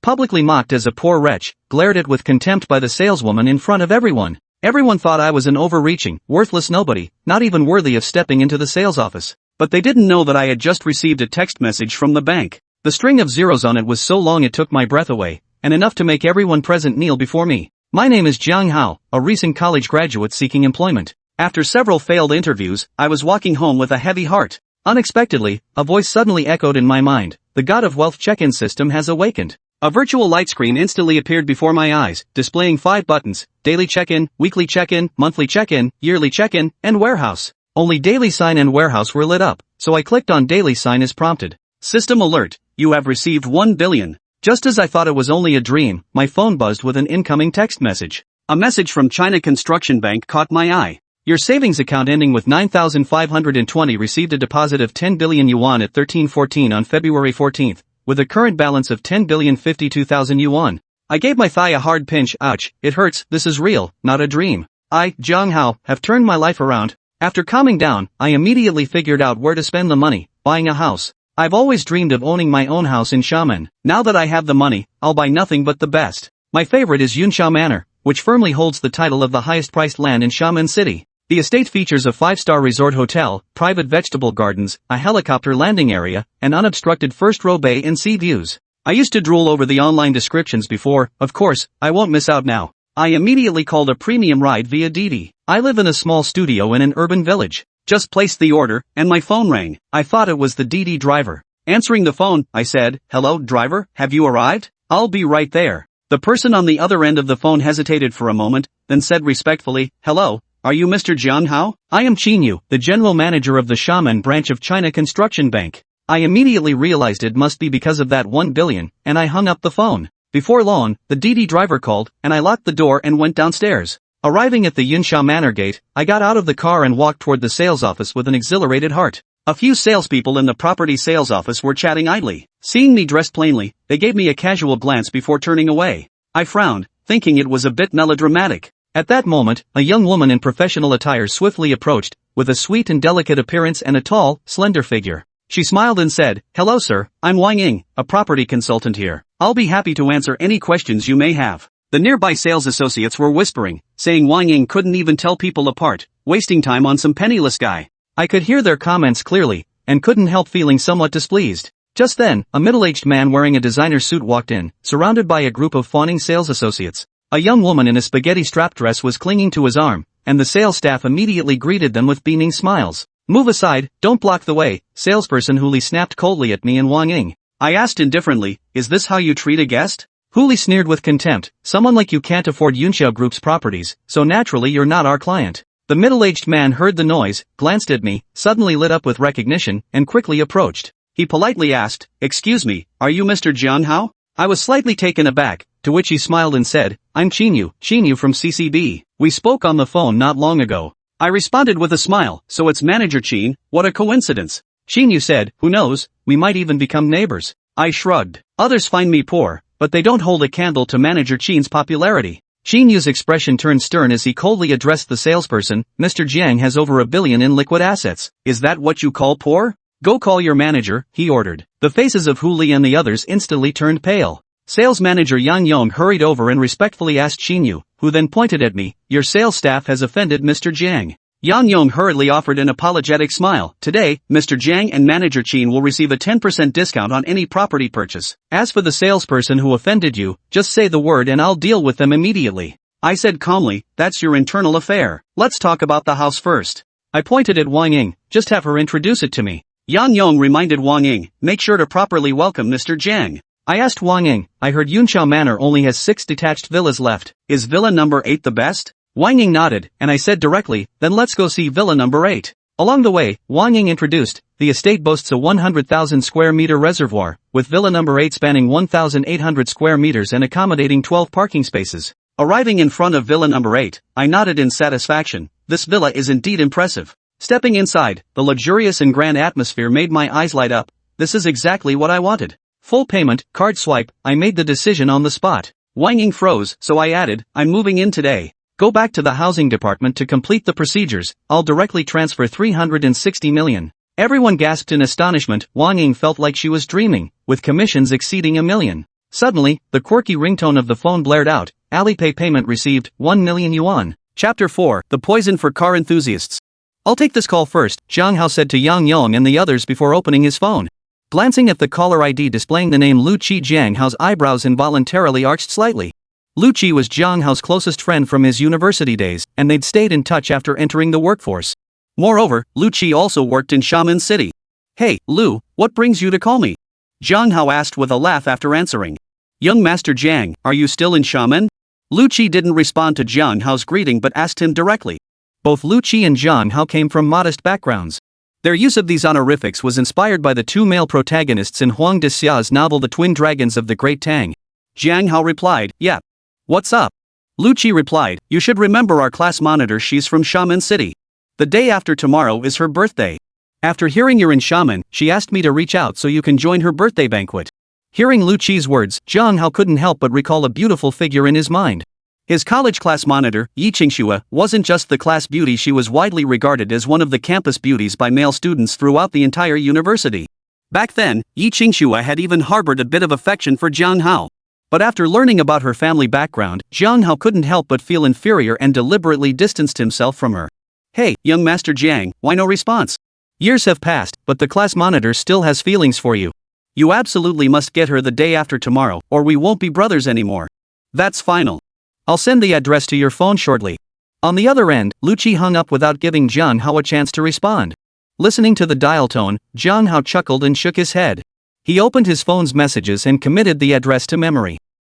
Publicly mocked as a poor wretch, glared at with contempt by the saleswoman in front of everyone. Everyone thought I was an overreaching, worthless nobody, not even worthy of stepping into the sales office. But they didn't know that I had just received a text message from the bank. The string of zeros on it was so long it took my breath away, and enough to make everyone present kneel before me. My name is Jiang Hao, a recent college graduate seeking employment. After several failed interviews, I was walking home with a heavy heart. Unexpectedly, a voice suddenly echoed in my mind. The god of wealth check-in system has awakened. A virtual light screen instantly appeared before my eyes, displaying 5 buttons: daily check-in, weekly check-in, monthly check-in, yearly check-in, and warehouse. Only daily sign and warehouse were lit up, so I clicked on daily sign as prompted. System alert, you have received 1 billion. Just as I thought it was only a dream, my phone buzzed with an incoming text message. A message from China Construction Bank caught my eye. Your savings account ending with 9,520 received a deposit of 10 billion yuan at 1314 on February 14th. With a current balance of 10,052,000 yuan. I gave my thigh a hard pinch. Ouch, it hurts. This is real, not a dream. I, Jiang Hao, have turned my life around. After calming down, I immediately figured out where to spend the money: buying a house. I've always dreamed of owning my own house in Xiamen. Now that I have the money, I'll buy nothing but the best. My favorite is Yunxia Manor, which firmly holds the title of the highest priced land in Xiamen City. The estate features a 5-star resort hotel, private vegetable gardens, a helicopter landing area, and unobstructed first-row bay and sea views. I used to drool over the online descriptions before. Of course, I won't miss out now. I immediately called a premium ride via Didi. I live in a small studio in an urban village. Just placed the order, and my phone rang. I thought it was the Didi driver. Answering the phone, I said, "Hello, driver, have you arrived? I'll be right there." The person on the other end of the phone hesitated for a moment, then said respectfully, "Hello. Are you Mr. Jiang Hao? I am Qinyu, the general manager of the Xiamen branch of China Construction Bank." I immediately realized it must be because of that 1 billion, and I hung up the phone. Before long, the Didi driver called, and I locked the door and went downstairs. Arriving at the Yunxia Manor gate, I got out of the car and walked toward the sales office with an exhilarated heart. A few salespeople in the property sales office were chatting idly. Seeing me dressed plainly, they gave me a casual glance before turning away. I frowned, thinking it was a bit melodramatic. At that moment, a young woman in professional attire swiftly approached, with a sweet and delicate appearance and a tall, slender figure. She smiled and said, "Hello sir, I'm Wang Ying, a property consultant here. I'll be happy to answer any questions you may have." The nearby sales associates were whispering, saying Wang Ying couldn't even tell people apart, wasting time on some penniless guy. I could hear their comments clearly, and couldn't help feeling somewhat displeased. Just then, a middle-aged man wearing a designer suit walked in, surrounded by a group of fawning sales associates. A young woman in a spaghetti-strap dress was clinging to his arm, and the sales staff immediately greeted them with beaming smiles. "Move aside, don't block the way," salesperson Huli snapped coldly at me and Wang Ying. I asked indifferently, "Is this how you treat a guest?" Huli sneered with contempt, "Someone like you can't afford Yunxia Group's properties, so naturally you're not our client." The middle-aged man heard the noise, glanced at me, suddenly lit up with recognition, and quickly approached. He politely asked, "Excuse me, are you Mr. Jiang Hao?" I was slightly taken aback, to which he smiled and said, "I'm Qinyu from CCB. We spoke on the phone not long ago." I responded with a smile, "So it's Manager Qin, what a coincidence." Qinyu said, "Who knows, we might even become neighbors." I shrugged. Others find me poor, but they don't hold a candle to Manager Qin's popularity. Qinyu's expression turned stern as he coldly addressed the salesperson, "Mr. Jiang has over 1 billion in liquid assets. Is that what you call poor? Go call your manager," he ordered. The faces of Huli and the others instantly turned pale. Sales manager Yang Yong hurried over and respectfully asked Qinyu, who then pointed at me, "Your sales staff has offended Mr. Jiang." Yang Yong hurriedly offered an apologetic smile. "Today, Mr. Jiang and Manager Qin will receive a 10% discount on any property purchase. As for the salesperson who offended you, just say the word and I'll deal with them immediately." I said calmly, "That's your internal affair. Let's talk about the house first." I pointed at Wang Ying, "Just have her introduce it to me." Yang Yong reminded Wang Ying, "Make sure to properly welcome Mr. Jiang." I asked Wang Ying, "I heard Yunxia Manor only has 6 detached villas left. Is villa number 8 the best?" Wang Ying nodded, and I said directly, "Then let's go see villa number 8. Along the way, Wang Ying introduced, the estate boasts a 100,000 square meter reservoir, with villa number 8 spanning 1,800 square meters and accommodating 12 parking spaces. Arriving in front of villa number 8, I nodded in satisfaction. This villa is indeed impressive. Stepping inside, the luxurious and grand atmosphere made my eyes light up. This is exactly what I wanted. Full payment, card swipe, I made the decision on the spot. Wang Ying froze, so I added, "I'm moving in today. Go back to the housing department to complete the procedures, I'll directly transfer 360 million. Everyone gasped in astonishment. Wang Ying felt like she was dreaming, with commissions exceeding 1 million. Suddenly, the quirky ringtone of the phone blared out. Alipay payment received, 1 million yuan. Chapter 4, The Poison for Car Enthusiasts. I'll take this call first, Zhang Hao said to Yang Yong and the others before opening his phone. Glancing at the caller ID displaying the name Lu Qi, Zhang Hao's eyebrows involuntarily arched slightly. Lu Qi was Zhang Hao's closest friend from his university days, and they'd stayed in touch after entering the workforce. Moreover, Lu Qi also worked in Xiamen City. Hey, Lu, what brings you to call me? Zhang Hao asked with a laugh after answering. Young Master Zhang, are you still in Xiamen? Lu Qi didn't respond to Zhang Hao's greeting but asked him directly. Both Lu Qi and Zhang Hao came from modest backgrounds. Their use of these honorifics was inspired by the two male protagonists in Huang Dexia's novel The Twin Dragons of the Great Tang. Zhang Hao replied, yeah. What's up? Lu Qi replied, you should remember our class monitor, she's from Xiamen City. The day after tomorrow is her birthday. After hearing you're in Xiamen, she asked me to reach out so you can join her birthday banquet. Hearing Lu Qi's words, Zhang Hao couldn't help but recall a beautiful figure in his mind. His college class monitor, Yi Qingxue, wasn't just the class beauty, she was widely regarded as one of the campus beauties by male students throughout the entire university. Back then, Yi Qingxue had even harbored a bit of affection for Zhang Hao. But after learning about her family background, Zhang Hao couldn't help but feel inferior and deliberately distanced himself from her. Hey, young Master Zhang, why no response? Years have passed, but the class monitor still has feelings for you. You absolutely must get her the day after tomorrow, or we won't be brothers anymore. That's final. I'll send the address to your phone shortly. On the other end, Lu Qi hung up without giving Zhang Hao a chance to respond. Listening to the dial tone, Zhang Hao chuckled and shook his head. He opened his phone's messages and committed the address to memory.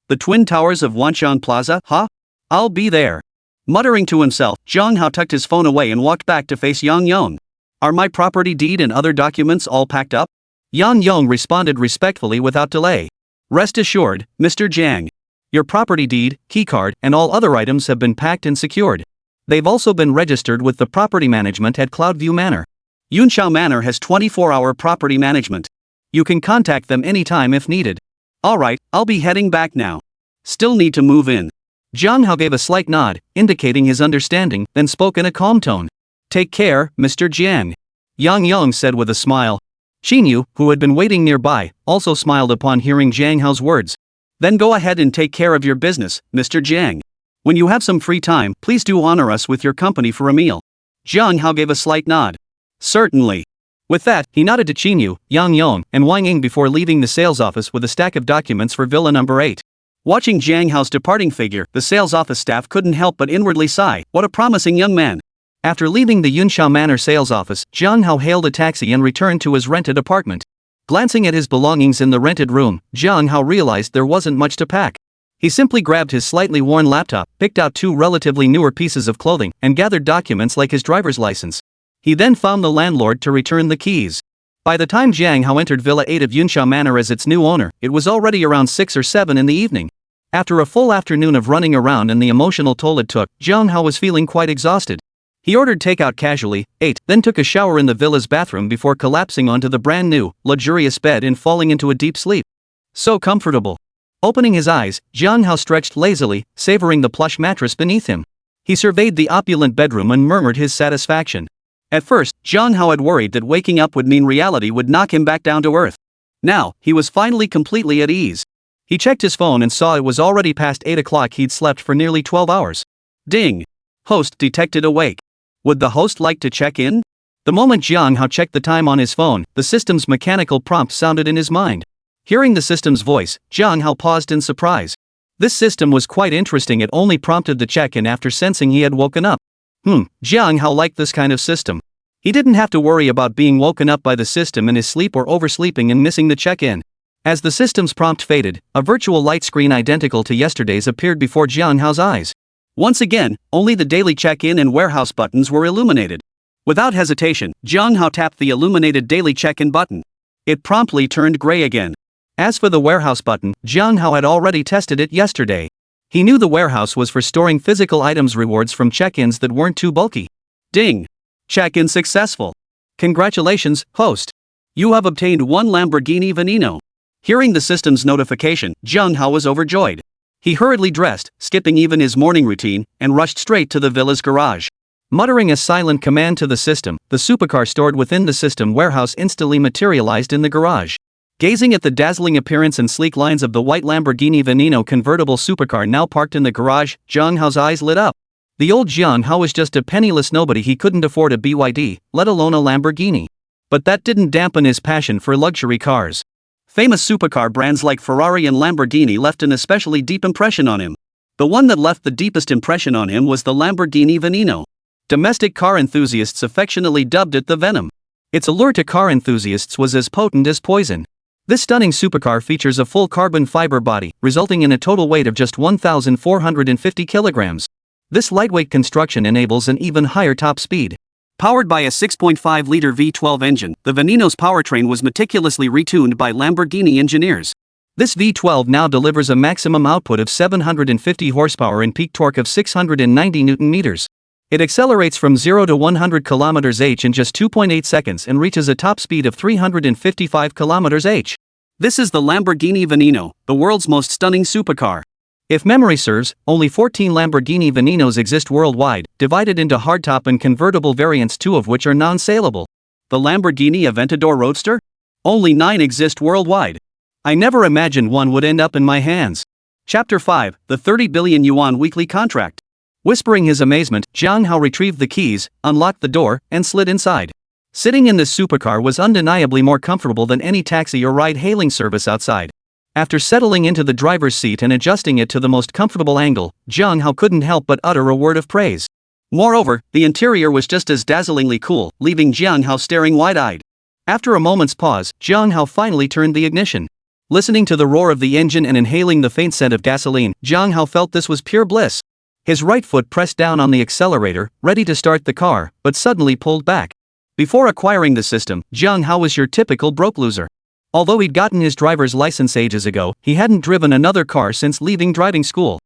The Twin Towers of Wanxian Plaza, huh? I'll be there. Muttering to himself, Zhang Hao tucked his phone away and walked back to face Yang Yong. Are my property deed and other documents all packed up? Yang Yong responded respectfully without delay. Rest assured, Mr. Zhang. Your property deed, keycard, and all other items have been packed and secured. They've also been registered with the property management at Cloudview Manor. Yunxiao Manor has 24-hour property management. You can contact them anytime if needed. Alright, I'll be heading back now. Still need to move in. Zhang Hao gave a slight nod, indicating his understanding, then spoke in a calm tone. Take care, Mr. Jiang. Yang Yong said with a smile. Xinyu, who had been waiting nearby, also smiled upon hearing Zhang Hao's words. Then go ahead and take care of your business, Mr. Jiang. When you have some free time, please do honor us with your company for a meal. Zhang Hao gave a slight nod. Certainly. With that, he nodded to Xinyu, Yang Yong, and Wang Ying before leaving the sales office with a stack of documents for Villa Number 8. Watching Zhang Hao's departing figure, the sales office staff couldn't help but inwardly sigh, what a promising young man. After leaving the Yunxiao Manor sales office, Zhang Hao hailed a taxi and returned to his rented apartment. Glancing at his belongings in the rented room, Zhang Hao realized there wasn't much to pack. He simply grabbed his slightly worn laptop, picked out two relatively newer pieces of clothing, and gathered documents like his driver's license. He then found the landlord to return the keys. By the time Zhang Hao entered Villa 8 of Yunxiao Manor as its new owner, it was already around 6 or 7 in the evening. After a full afternoon of running around and the emotional toll it took, Zhang Hao was feeling quite exhausted. He ordered takeout casually, ate, then took a shower in the villa's bathroom before collapsing onto the brand new, luxurious bed and falling into a deep sleep. So comfortable. Opening his eyes, Zhang Hao stretched lazily, savoring the plush mattress beneath him. He surveyed the opulent bedroom and murmured his satisfaction. At first, Zhang Hao had worried that waking up would mean reality would knock him back down to earth. Now, he was finally completely at ease. He checked his phone and saw it was already past 8 o'clock. He'd slept for nearly 12 hours. Ding! Host detected awake. Would the host like to check in? The moment Zhang Hao checked the time on his phone, the system's mechanical prompt sounded in his mind. Hearing the system's voice, Zhang Hao paused in surprise. This system was quite interesting. It only prompted the check-in after sensing he had woken up. Zhang Hao liked this kind of system. He didn't have to worry about being woken up by the system in his sleep or oversleeping and missing the check-in. As the system's prompt faded, a virtual light screen identical to yesterday's appeared before Zhang Hao's eyes. Once again, only the daily check-in and warehouse buttons were illuminated. Without hesitation, Zhang Hao tapped the illuminated daily check-in button. It promptly turned gray again. As for the warehouse button, Zhang Hao had already tested it yesterday. He knew the warehouse was for storing physical items, rewards from check-ins that weren't too bulky. Ding! Check-in successful. Congratulations, host. You have obtained 1 Lamborghini Veneno. Hearing the system's notification, Zhang Hao was overjoyed. He hurriedly dressed, skipping even his morning routine, and rushed straight to the villa's garage. Muttering a silent command to the system, the supercar stored within the system warehouse instantly materialized in the garage. Gazing at the dazzling appearance and sleek lines of the white Lamborghini Veneno convertible supercar now parked in the garage, Jiang Hao's eyes lit up. The old Jiang Hao was just a penniless nobody. He couldn't afford a BYD, let alone a Lamborghini. But that didn't dampen his passion for luxury cars. Famous supercar brands like Ferrari and Lamborghini left an especially deep impression on him. The one that left the deepest impression on him was the Lamborghini Veneno. Domestic car enthusiasts affectionately dubbed it the Venom. Its allure to car enthusiasts was as potent as poison. This stunning supercar features a full carbon fiber body, resulting in a total weight of just 1,450 kilograms. This lightweight construction enables an even higher top speed. Powered by a 6.5-liter V12 engine, the Veneno's powertrain was meticulously retuned by Lamborghini engineers. This V12 now delivers a maximum output of 750 horsepower and peak torque of 690 Nm. It accelerates from 0 to 100 km/h in just 2.8 seconds and reaches a top speed of 355 km/h. This is the Lamborghini Veneno, the world's most stunning supercar. If memory serves, only 14 Lamborghini Venenos exist worldwide, divided into hardtop and convertible variants, 2 of which are non-saleable. The Lamborghini Aventador Roadster? Only 9 exist worldwide. I never imagined one would end up in my hands. Chapter 5, the 30 billion yuan weekly contract. Whispering his amazement, Jiang Hao retrieved the keys, unlocked the door, and slid inside. Sitting in this supercar was undeniably more comfortable than any taxi or ride-hailing service outside. After settling into the driver's seat and adjusting it to the most comfortable angle, Jiang Hao couldn't help but utter a word of praise. Moreover, the interior was just as dazzlingly cool, leaving Jiang Hao staring wide-eyed. After a moment's pause, Jiang Hao finally turned the ignition. Listening to the roar of the engine and inhaling the faint scent of gasoline, Jiang Hao felt this was pure bliss. His right foot pressed down on the accelerator, ready to start the car, but suddenly pulled back. Before acquiring the system, Jiang Hao was your typical broke loser. Although he'd gotten his driver's license ages ago, he hadn't driven another car since leaving driving school.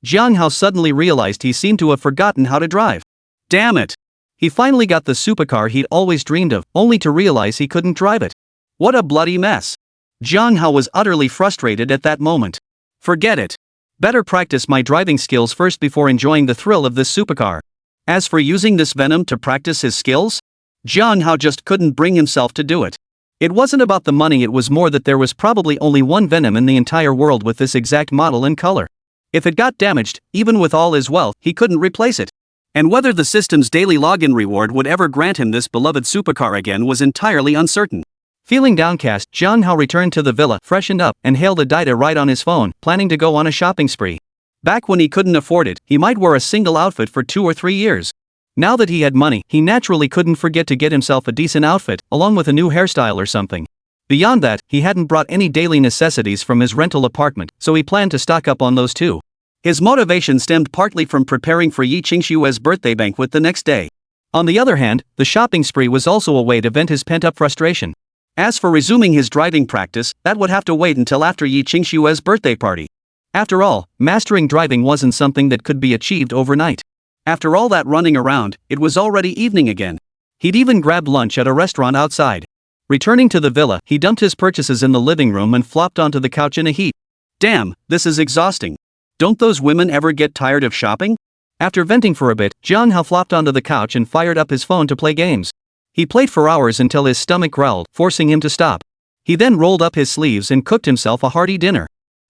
Jiang Hao suddenly realized he seemed to have forgotten how to drive. Damn it! He finally got the supercar he'd always dreamed of, only to realize he couldn't drive it. What a bloody mess! Jiang Hao was utterly frustrated at that moment. Forget it. Better practice my driving skills first before enjoying the thrill of this supercar. As for using this Venom to practice his skills, Jiang Hao just couldn't bring himself to do it. It wasn't about the money, it was more that there was probably only one Venom in the entire world with this exact model and color. If it got damaged, even with all his wealth, he couldn't replace it. And whether the system's daily login reward would ever grant him this beloved supercar again was entirely uncertain. Feeling downcast, Jiang Hao returned to the villa, freshened up, and hailed a data ride on his phone, planning to go on a shopping spree. Back when he couldn't afford it, he might wear a single outfit for 2 or 3 years. Now that he had money, he naturally couldn't forget to get himself a decent outfit, along with a new hairstyle or something. Beyond that, he hadn't brought any daily necessities from his rental apartment, so he planned to stock up on those too. His motivation stemmed partly from preparing for Yi Qingshue's birthday banquet the next day. On the other hand, the shopping spree was also a way to vent his pent-up frustration. As for resuming his driving practice, that would have to wait until after Yi Qingshue's birthday party. After all, mastering driving wasn't something that could be achieved overnight. After all that running around, it was already evening again. He'd even grabbed lunch at a restaurant outside. Returning to the villa, he dumped his purchases in the living room and flopped onto the couch in a heap. Damn, this is exhausting. Don't those women ever get tired of shopping? After venting for a bit, Jiang Hao flopped onto the couch and fired up his phone to play games. He played for hours until his stomach growled, forcing him to stop. He then rolled up his sleeves and cooked himself a hearty dinner.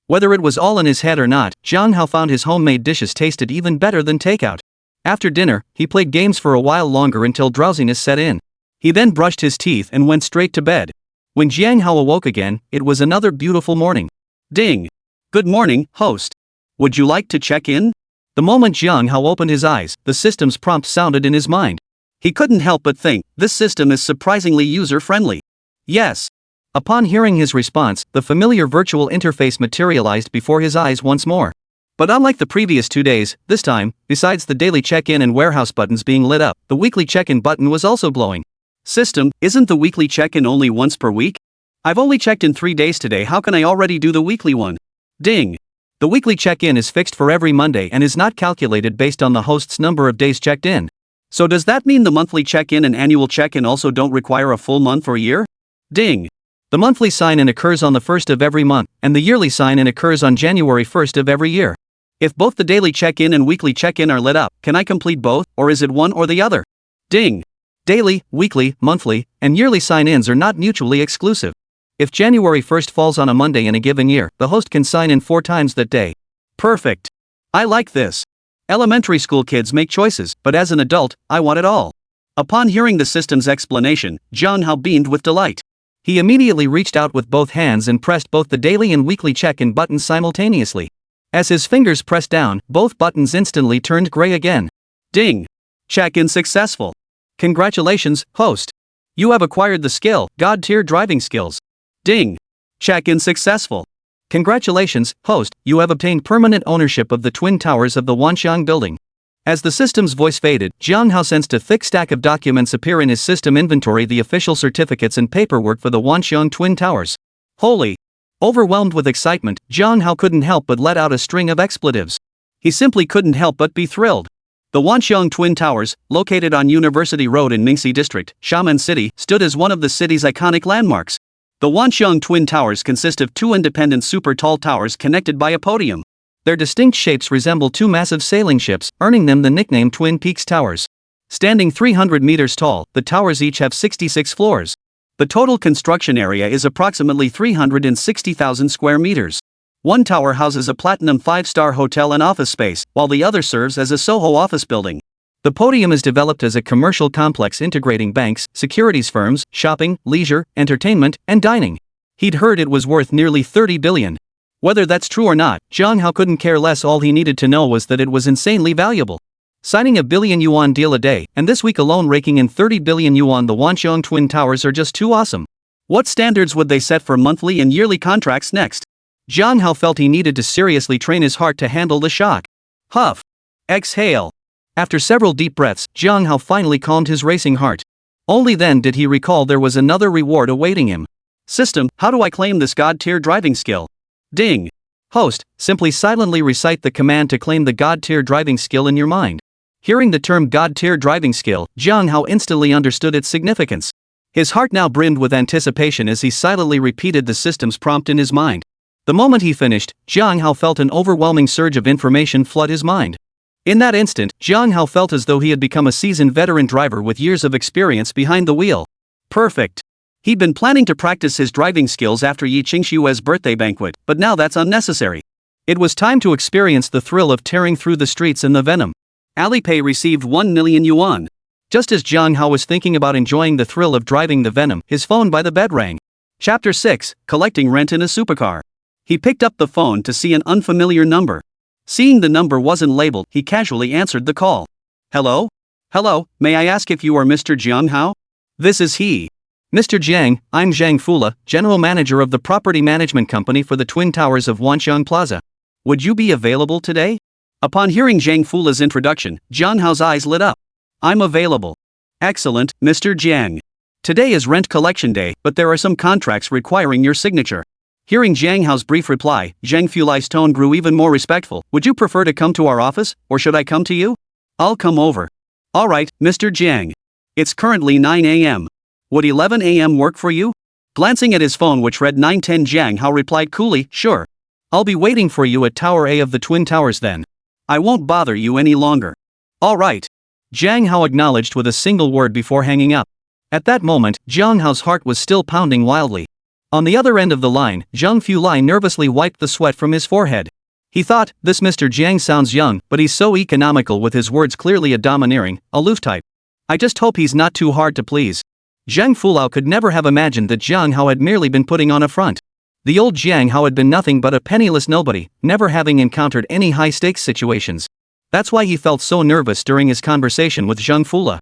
Whether it was all in his head or not, Jiang Hao found his homemade dishes tasted even better than takeout. After dinner, he played games for a while longer until drowsiness set in. He then brushed his teeth and went straight to bed. When Jiang Hao awoke again, it was another beautiful morning. Ding! Good morning, host. Would you like to check in? The moment Jiang Hao opened his eyes, the system's prompt sounded in his mind. He couldn't help but think, this system is surprisingly user-friendly. Yes. Upon hearing his response, the familiar virtual interface materialized before his eyes once more. But unlike the previous 2 days, this time, besides the daily check-in and warehouse buttons being lit up, the weekly check-in button was also glowing. System, isn't the weekly check-in only once per week? I've only checked in 3 days today, how can I already do the weekly one? Ding! The weekly check-in is fixed for every Monday and is not calculated based on the host's number of days checked in. So does that mean the monthly check-in and annual check-in also don't require a full month or year? Ding! The monthly sign-in occurs on the 1st of every month, and the yearly sign-in occurs on January 1st of every year. If both the daily check-in and weekly check-in are lit up, can I complete both, or is it one or the other? Ding! Daily, weekly, monthly, and yearly sign-ins are not mutually exclusive. If January 1st falls on a Monday in a given year, the host can sign in 4 times that day. Perfect. I like this. Elementary school kids make choices, but as an adult, I want it all. Upon hearing the system's explanation, Jang Hao beamed with delight. He immediately reached out with both hands and pressed both the daily and weekly check-in buttons simultaneously. As his fingers pressed down, both buttons instantly turned gray again. Ding! Check-in successful. Congratulations, host. You have acquired the skill, God-tier driving skills. Ding! Check-in successful. Congratulations, host, you have obtained permanent ownership of the Twin Towers of the Wanxiang building. As the system's voice faded, Jiang Hao sensed a thick stack of documents appear in his system inventory, the official certificates and paperwork for the Wanxiang Twin Towers. Holy! Overwhelmed with excitement, Jiang Hao couldn't help but let out a string of expletives. He simply couldn't help but be thrilled. The Wanxiang Twin Towers, located on University Road in Mingxi District, Xiamen City, stood as one of the city's iconic landmarks. The Wanxiang Twin Towers consist of 2 independent super tall towers connected by a podium. Their distinct shapes resemble 2 massive sailing ships, earning them the nickname Twin Peaks Towers. Standing 300 meters tall, the towers each have 66 floors. The total construction area is approximately 360,000 square meters. One tower houses a platinum 5-star hotel and office space, while the other serves as a Soho office building. The podium is developed as a commercial complex integrating banks, securities firms, shopping, leisure, entertainment, and dining. He'd heard it was worth nearly 30 billion. Whether that's true or not, Jiang Hao couldn't care less. All he needed to know was that it was insanely valuable. Signing a billion yuan deal a day, and this week alone raking in 30 billion yuan, the Wanxiang Twin Towers are just too awesome. What standards would they set for monthly and yearly contracts next? Jiang Hao felt he needed to seriously train his heart to handle the shock. Huff. Exhale. After several deep breaths, Jiang Hao finally calmed his racing heart. Only then did he recall there was another reward awaiting him. System, how do I claim this God-tier driving skill? Ding! Host, simply silently recite the command to claim the God-tier driving skill in your mind. Hearing the term God-tier driving skill, Jiang Hao instantly understood its significance. His heart now brimmed with anticipation as he silently repeated the system's prompt in his mind. The moment he finished, Jiang Hao felt an overwhelming surge of information flood his mind. In that instant, Jiang Hao felt as though he had become a seasoned veteran driver with years of experience behind the wheel. Perfect. He'd been planning to practice his driving skills after Yi Qingshue's birthday banquet, but now that's unnecessary. It was time to experience the thrill of tearing through the streets in the Venom. Alipay received 1 million yuan. Just as Jiang Hao was thinking about enjoying the thrill of driving the Venom, his phone by the bed rang. Chapter 6, Collecting Rent in a Supercar. He picked up the phone to see an unfamiliar number. Seeing the number wasn't labeled, he casually answered the call. Hello? Hello, may I ask if you are Mr. Jiang Hao? This is he. Mr. Jiang, I'm Zhang Fula, General Manager of the Property Management Company for the Twin Towers of Wanxiang Plaza. Would you be available today? Upon hearing Zhang Fula's introduction, Jiang Hao's eyes lit up. I'm available. Excellent, Mr. Jiang. Today is rent collection day, but there are some contracts requiring your signature. Hearing Zhang Hao's brief reply, Zhang Fulai's tone grew even more respectful. Would you prefer to come to our office, or should I come to you? I'll come over. Alright, Mr. Jiang. It's currently 9 a.m. Would 11 a.m. work for you? Glancing at his phone which read 9:10, Jiang Hao replied coolly, sure. I'll be waiting for you at Tower A of the Twin Towers then. I won't bother you any longer. Alright. Jiang Hao acknowledged with a single word before hanging up. At that moment, Jiang Hao's heart was still pounding wildly. On the other end of the line, Zhang Fulai nervously wiped the sweat from his forehead. He thought, this Mr. Jiang sounds young, but he's so economical with his words, clearly a domineering, aloof type. I just hope he's not too hard to please. Zhang Fulao could never have imagined that Jiang Hao had merely been putting on a front. The old Jiang Hao had been nothing but a penniless nobody, never having encountered any high-stakes situations. That's why he felt so nervous during his conversation with Zhang Fula.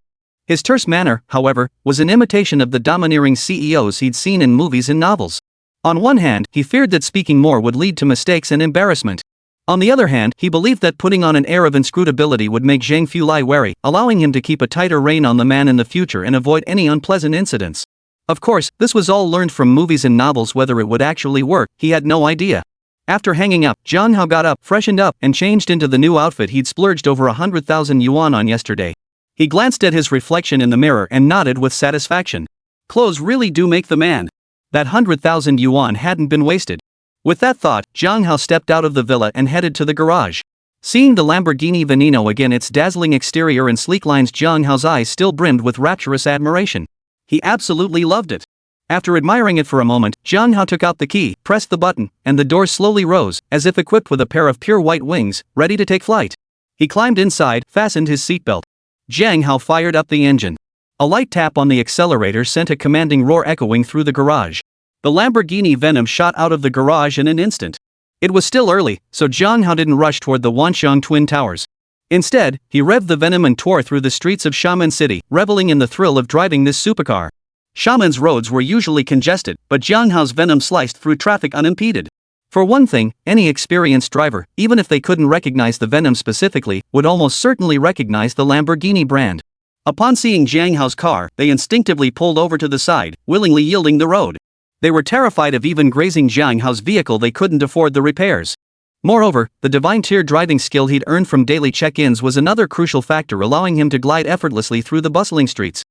His terse manner, however, was an imitation of the domineering CEOs he'd seen in movies and novels. On one hand, he feared that speaking more would lead to mistakes and embarrassment. On the other hand, he believed that putting on an air of inscrutability would make Zhang Fulai wary, allowing him to keep a tighter rein on the man in the future and avoid any unpleasant incidents. Of course, this was all learned from movies and novels. Whether it would actually work, he had no idea. After hanging up, Jiang Hao got up, freshened up, and changed into the new outfit he'd splurged over 100,000 yuan on yesterday. He glanced at his reflection in the mirror and nodded with satisfaction. Clothes really do make the man. That 100,000 yuan hadn't been wasted. With that thought, Jiang Hao stepped out of the villa and headed to the garage. Seeing the Lamborghini Veneno again, its dazzling exterior and sleek lines, Jiang Hao's eyes still brimmed with rapturous admiration. He absolutely loved it. After admiring it for a moment, Jiang Hao took out the key, pressed the button, and the door slowly rose, as if equipped with a pair of pure white wings, ready to take flight. He climbed inside, fastened his seatbelt. Jiang Hao fired up the engine. A light tap on the accelerator sent a commanding roar echoing through the garage. The Lamborghini Venom shot out of the garage in an instant. It was still early, so Jiang Hao didn't rush toward the Wanxiang Twin Towers. Instead, he revved the Venom and tore through the streets of Xiamen City, reveling in the thrill of driving this supercar. Xiamen's roads were usually congested, but Jiang Hao's Venom sliced through traffic unimpeded. For one thing, any experienced driver, even if they couldn't recognize the Venom specifically, would almost certainly recognize the Lamborghini brand. Upon seeing Jiang Hao's car, they instinctively pulled over to the side, willingly yielding the road. They were terrified of even grazing Jiang Hao's vehicle. They couldn't afford the repairs. Moreover, the divine tier driving skill he'd earned from daily check-ins was another crucial factor, allowing him to glide effortlessly through the bustling streets.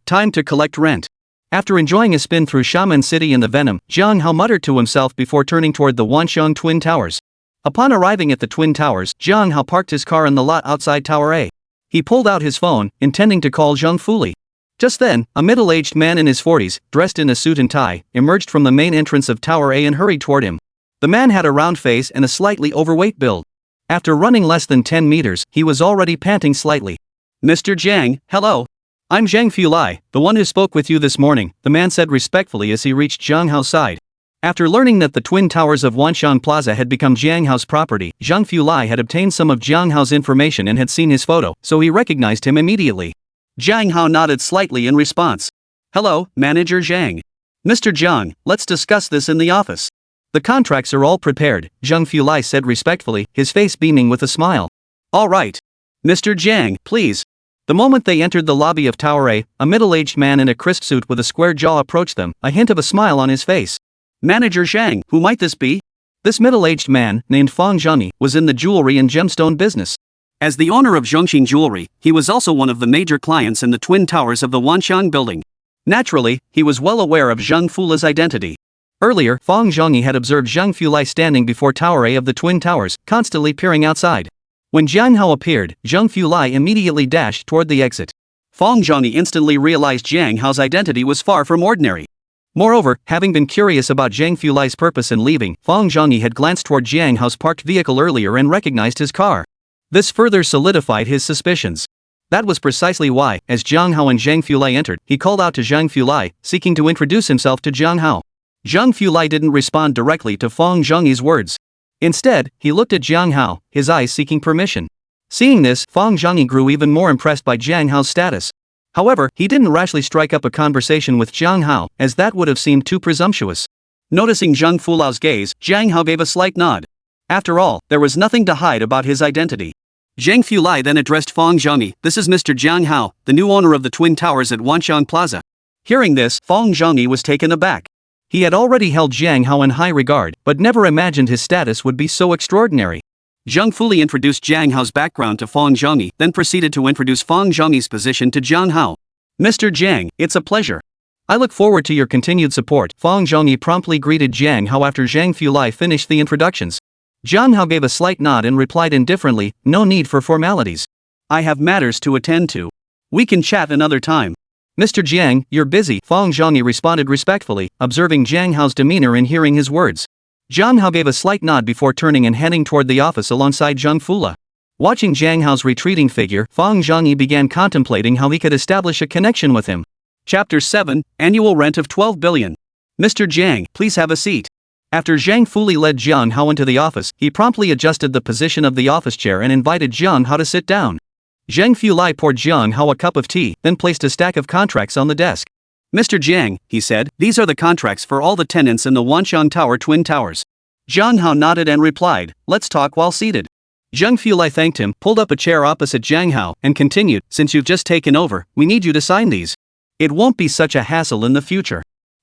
Time to collect rent. After enjoying a spin through Xiamen City in the Venom, Jiang Hao muttered to himself before turning toward the Wanxiang Twin Towers. Upon arriving at the Twin Towers, Jiang Hao parked his car in the lot outside Tower A. He pulled out his phone, intending to call Zhang Fuli. Just then, a middle-aged man in his 40s, dressed in a suit and tie, emerged from the main entrance of Tower A and hurried toward him. The man had a round face and a slightly overweight build. After running less than 10 meters, he was already panting slightly. "Mr. Jiang, hello. I'm Zhang Fulai, the one who spoke with you this morning," the man said respectfully as he reached Jiang Hao's side. After learning that the Twin Towers of Wanxiang Plaza had become Jiang Hao's property, Zhang Fulai had obtained some of Jiang Hao's information and had seen his photo, so he recognized him immediately. Jiang Hao nodded slightly in response. "Hello, Manager Zhang. Mr. Jiang, let's discuss this in the office." "The contracts are all prepared," Zhang Fulai said respectfully, his face beaming with a smile. "All right. Mr. Jiang, please." The moment they entered the lobby of Tower A, a middle-aged man in a crisp suit with a square jaw approached them, a hint of a smile on his face. "Manager Zhang, who might this be?" This middle-aged man, named Fang Zhongyi, was in the jewelry and gemstone business. As the owner of Zhongxing Jewelry, he was also one of the major clients in the Twin Towers of the Wanxiang building. Naturally, he was well aware of Zhang Fula's identity. Earlier, Fang Zhongyi had observed Zhang Fulai standing before Tower A of the Twin Towers, constantly peering outside. When Jiang Hao appeared, Zhang Fulai immediately dashed toward the exit. Fang Zhongyi instantly realized Jiang Hao's identity was far from ordinary. Moreover, having been curious about Zhang Fulai's purpose in leaving, Fang Zhongyi had glanced toward Jiang Hao's parked vehicle earlier and recognized his car. This further solidified his suspicions. That was precisely why, as Jiang Hao and Zhang Fulai entered, he called out to Zhang Fulai, seeking to introduce himself to Jiang Hao. Zhang Fulai didn't respond directly to Fang Zhongyi's words. Instead, he looked at Jiang Hao, his eyes seeking permission. Seeing this, Fang Zhongyi grew even more impressed by Jiang Hao's status. However, he didn't rashly strike up a conversation with Jiang Hao, as that would have seemed too presumptuous. Noticing Zhang Fulai's gaze, Jiang Hao gave a slight nod. After all, there was nothing to hide about his identity. Zhang Fulai then addressed Fang Zhongyi. "This is Mr. Jiang Hao, the new owner of the Twin Towers at Wanxiang Plaza." Hearing this, Fang Zhongyi was taken aback. He had already held Jiang Hao in high regard, but never imagined his status would be so extraordinary. Zhang Fuli introduced Jiang Hao's background to Fang Zhongyi, then proceeded to introduce Fang Zhongyi's position to Jiang Hao. "Mr. Jiang, it's a pleasure. I look forward to your continued support." Fang Zhongyi promptly greeted Jiang Hao after Zhang Fulai finished the introductions. Jiang Hao gave a slight nod and replied indifferently, "No need for formalities. I have matters to attend to. We can chat another time." "Mr. Jiang, you're busy," Fang Zhongyi responded respectfully, observing Jiang Hao's demeanor and hearing his words. Jiang Hao gave a slight nod before turning and heading toward the office alongside Zhang Fula. Watching Jiang Hao's retreating figure, Fang Zhongyi began contemplating how he could establish a connection with him. Chapter 7, Annual Rent of 12 billion. "Mr. Jiang, please have a seat." After Zhang Fuli led Jiang Hao into the office, he promptly adjusted the position of the office chair and invited Jiang Hao to sit down. Zhang Fulai poured Jiang Hao a cup of tea, then placed a stack of contracts on the desk. "Mr. Jiang," he said, "these are the contracts for all the tenants in the Wanxiang Tower Twin Towers." Jiang Hao nodded and replied, "Let's talk while seated." Zhang Fulai thanked him, pulled up a chair opposite Jiang Hao, and continued, "Since you've just taken over, we need you to sign these. It won't be such a hassle in the future."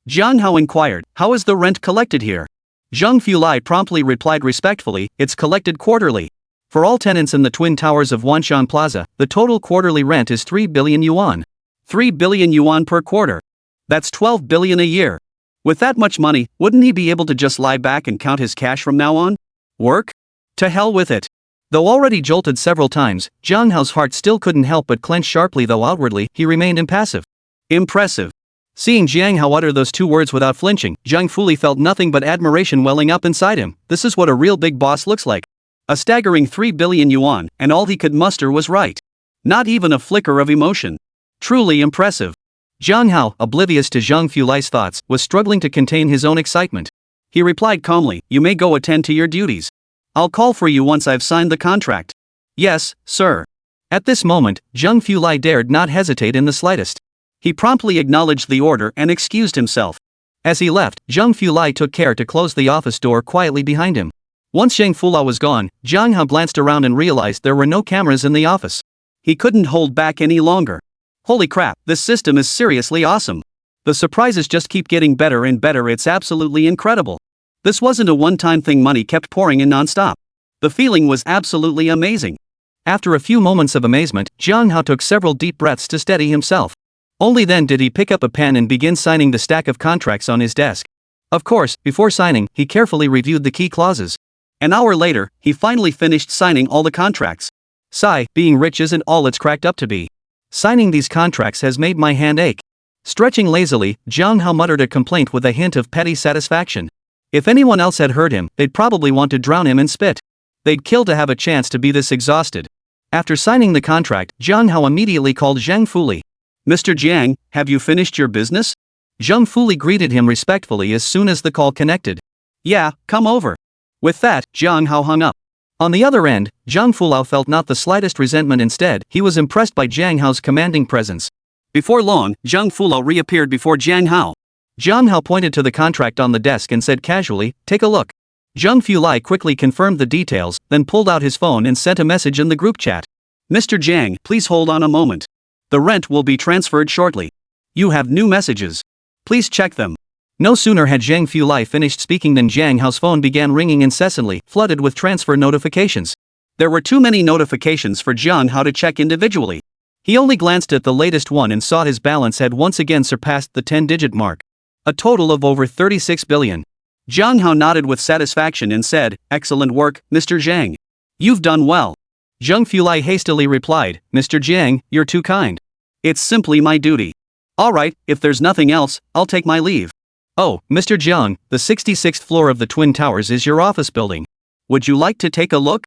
Jiang Hao inquired, "How is the rent collected here?" Zhang Fulai promptly replied respectfully, "It's collected quarterly. For all tenants in the Twin Towers of Wanxiang Plaza, the total quarterly rent is 3 billion yuan. 3 billion yuan per quarter. That's 12 billion a year. With that much money, wouldn't he be able to just lie back and count his cash from now on? Work? To hell with it." Though already jolted several times, Jiang Hao's heart still couldn't help but clench sharply, though outwardly, he remained impassive. Impressive. Seeing Jiang Hao utter those two words without flinching, Zhang Fuli felt nothing but admiration welling up inside him. This is what a real big boss looks like. A staggering 3 billion yuan, and all he could muster was right. Not even a flicker of emotion. Truly impressive. Jiang Hao, oblivious to Zhang Fuli's thoughts, was struggling to contain his own excitement. He replied calmly, "You may go attend to your duties. I'll call for you once I've signed the contract." "Yes, sir." At this moment, Zhang Fuli dared not hesitate in the slightest. He promptly acknowledged the order and excused himself. As he left, Zhang Fuli took care to close the office door quietly behind him. Once Zhang Fuli was gone, Jiang Hao glanced around and realized there were no cameras in the office. He couldn't hold back any longer. Holy crap, this system is seriously awesome. The surprises just keep getting better and better, it's absolutely incredible. This wasn't a one-time thing, money kept pouring in non-stop. The feeling was absolutely amazing. After a few moments of amazement, Jiang Hao took several deep breaths to steady himself. Only then did he pick up a pen and begin signing the stack of contracts on his desk. Of course, before signing, he carefully reviewed the key clauses. An hour later, he finally finished signing all the contracts. Sigh, being rich isn't all it's cracked up to be. Signing these contracts has made my hand ache. Stretching lazily, Jiang Hao muttered a complaint with a hint of petty satisfaction. If anyone else had heard him, they'd probably want to drown him in spit. They'd kill to have a chance to be this exhausted. After signing the contract, Jiang Hao immediately called Zhang Fuli. "Mr. Jiang, have you finished your business?" Zhang Fuli greeted him respectfully as soon as the call connected. "Yeah, come over." With that, Jiang Hao hung up. On the other end, Zhang Fulao felt not the slightest resentment. Instead, he was impressed by Jiang Hao's commanding presence. Before long, Zhang Fulao reappeared before Jiang Hao. Jiang Hao pointed to the contract on the desk and said casually, "Take a look." Zhang Fulai quickly confirmed the details, then pulled out his phone and sent a message in the group chat. "Mr. Jiang, please hold on a moment. The rent will be transferred shortly. You have new messages. Please check them." No sooner had Zhang Fulai finished speaking than Jiang Hao's phone began ringing incessantly, flooded with transfer notifications. There were too many notifications for Jiang Hao to check individually. He only glanced at the latest one and saw his balance had once again surpassed the 10-digit mark. A total of over 36 billion. Jiang Hao nodded with satisfaction and said, "Excellent work, Mr. Zhang. You've done well." Zhang Fulai hastily replied, "Mr. Jiang, you're too kind. It's simply my duty. Alright, if there's nothing else, I'll take my leave." "Oh, Mr. Jiang, the 66th floor of the Twin Towers is your office building. Would you like to take a look?"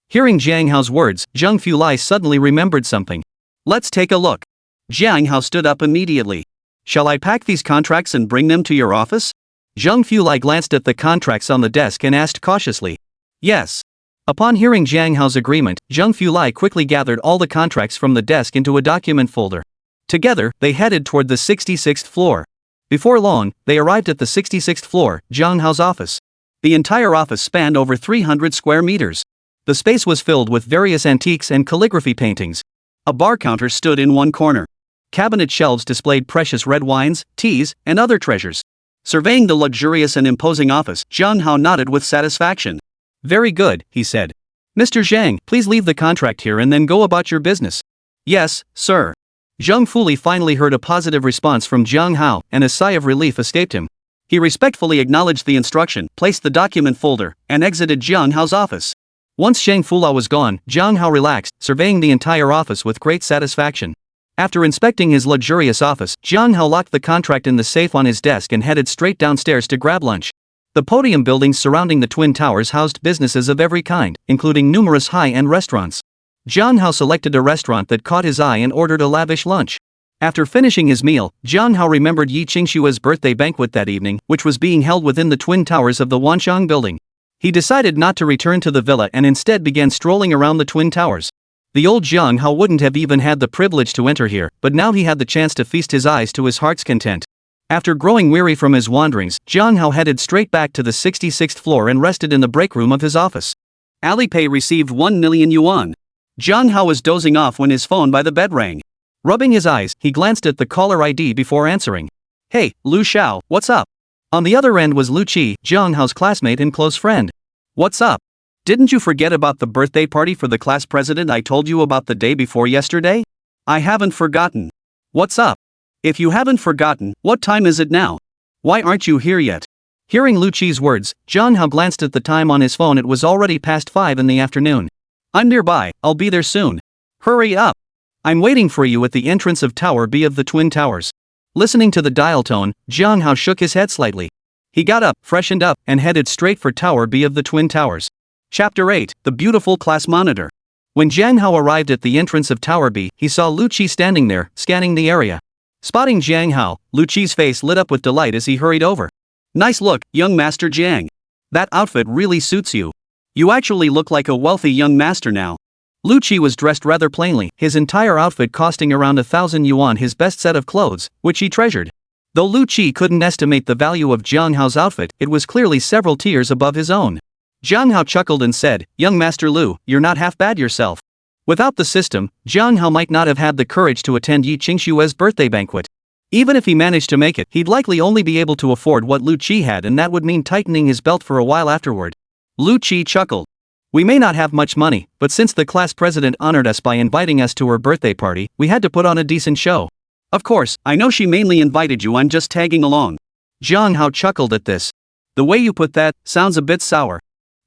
Hearing Jiang Hao's words, Zhang Fulai suddenly remembered something. "Let's take a look." Jiang Hao stood up immediately. "Shall I pack these contracts and bring them to your office?" Zhang Fulai glanced at the contracts on the desk and asked cautiously. "Yes." Upon hearing Jiang Hao's agreement, Zhang Fulai quickly gathered all the contracts from the desk into a document folder. Together, they headed toward the 66th floor. Before long, they arrived at the 66th floor, Jiang Hao's office. The entire office spanned over 300 square meters. The space was filled with various antiques and calligraphy paintings. A bar counter stood in one corner. Cabinet shelves displayed precious red wines, teas, and other treasures. Surveying the luxurious and imposing office, Jiang Hao nodded with satisfaction. "Very good," he said. "Mr. Zhang, please leave the contract here and then go about your business." "Yes, sir." Zhang Fuli finally heard a positive response from Jiang Hao, and a sigh of relief escaped him. He respectfully acknowledged the instruction, placed the document folder, and exited Jiang Hao's office. Once Zhang Fulao was gone, Jiang Hao relaxed, surveying the entire office with great satisfaction. After inspecting his luxurious office, Jiang Hao locked the contract in the safe on his desk and headed straight downstairs to grab lunch. The podium buildings surrounding the Twin Towers housed businesses of every kind, including numerous high-end restaurants. Jiang Hao selected a restaurant that caught his eye and ordered a lavish lunch. After finishing his meal, Jiang Hao remembered Yi Qingshua's birthday banquet that evening, which was being held within the Twin Towers of the Wanshang building. He decided not to return to the villa and instead began strolling around the Twin Towers. The old Jiang Hao wouldn't have even had the privilege to enter here, but now he had the chance to feast his eyes to his heart's content. After growing weary from his wanderings, Jiang Hao headed straight back to the 66th floor and rested in the break room of his office. Alipay received 1 million yuan. Jiang Hao was dozing off when his phone by the bed rang. Rubbing his eyes, he glanced at the caller ID before answering. "Hey, Lu Xiao, what's up?" On the other end was Lu Qi, Jiang Hao's classmate and close friend. "What's up? Didn't you forget about the birthday party for the class president I told you about the day before yesterday?" "I haven't forgotten. What's up?" "If you haven't forgotten, what time is it now? Why aren't you here yet?" Hearing Lu Qi's words, Jiang Hao glanced at the time on his phone. It was already past 5 in the afternoon. "I'm nearby, I'll be there soon. Hurry up. I'm waiting for you at the entrance of Tower B of the Twin Towers." Listening to the dial tone, Jiang Hao shook his head slightly. He got up, freshened up, and headed straight for Tower B of the Twin Towers. Chapter 8, The Beautiful Class Monitor. When Jiang Hao arrived at the entrance of Tower B, he saw Lu Qi standing there, scanning the area. Spotting Jiang Hao, Lu Qi's face lit up with delight as he hurried over. Nice look, young Master Jiang. That outfit really suits you. You actually look like a wealthy young master now. Lu Qi was dressed rather plainly, his entire outfit costing around 1,000 yuan, his best set of clothes, which he treasured. Though Lu Qi couldn't estimate the value of Jiang Hao's outfit, it was clearly several tiers above his own. Jiang Hao chuckled and said, "Young Master Lu, you're not half bad yourself." Without the system, Jiang Hao might not have had the courage to attend Yi Qingshue's birthday banquet. Even if he managed to make it, he'd likely only be able to afford what Lu Qi had, and that would mean tightening his belt for a while afterward. Lu Qi chuckled. We may not have much money, but since the class president honored us by inviting us to her birthday party, we had to put on a decent show. Of course, I know she mainly invited you, I'm just tagging along. Jiang Hao chuckled at this. The way you put that sounds a bit sour.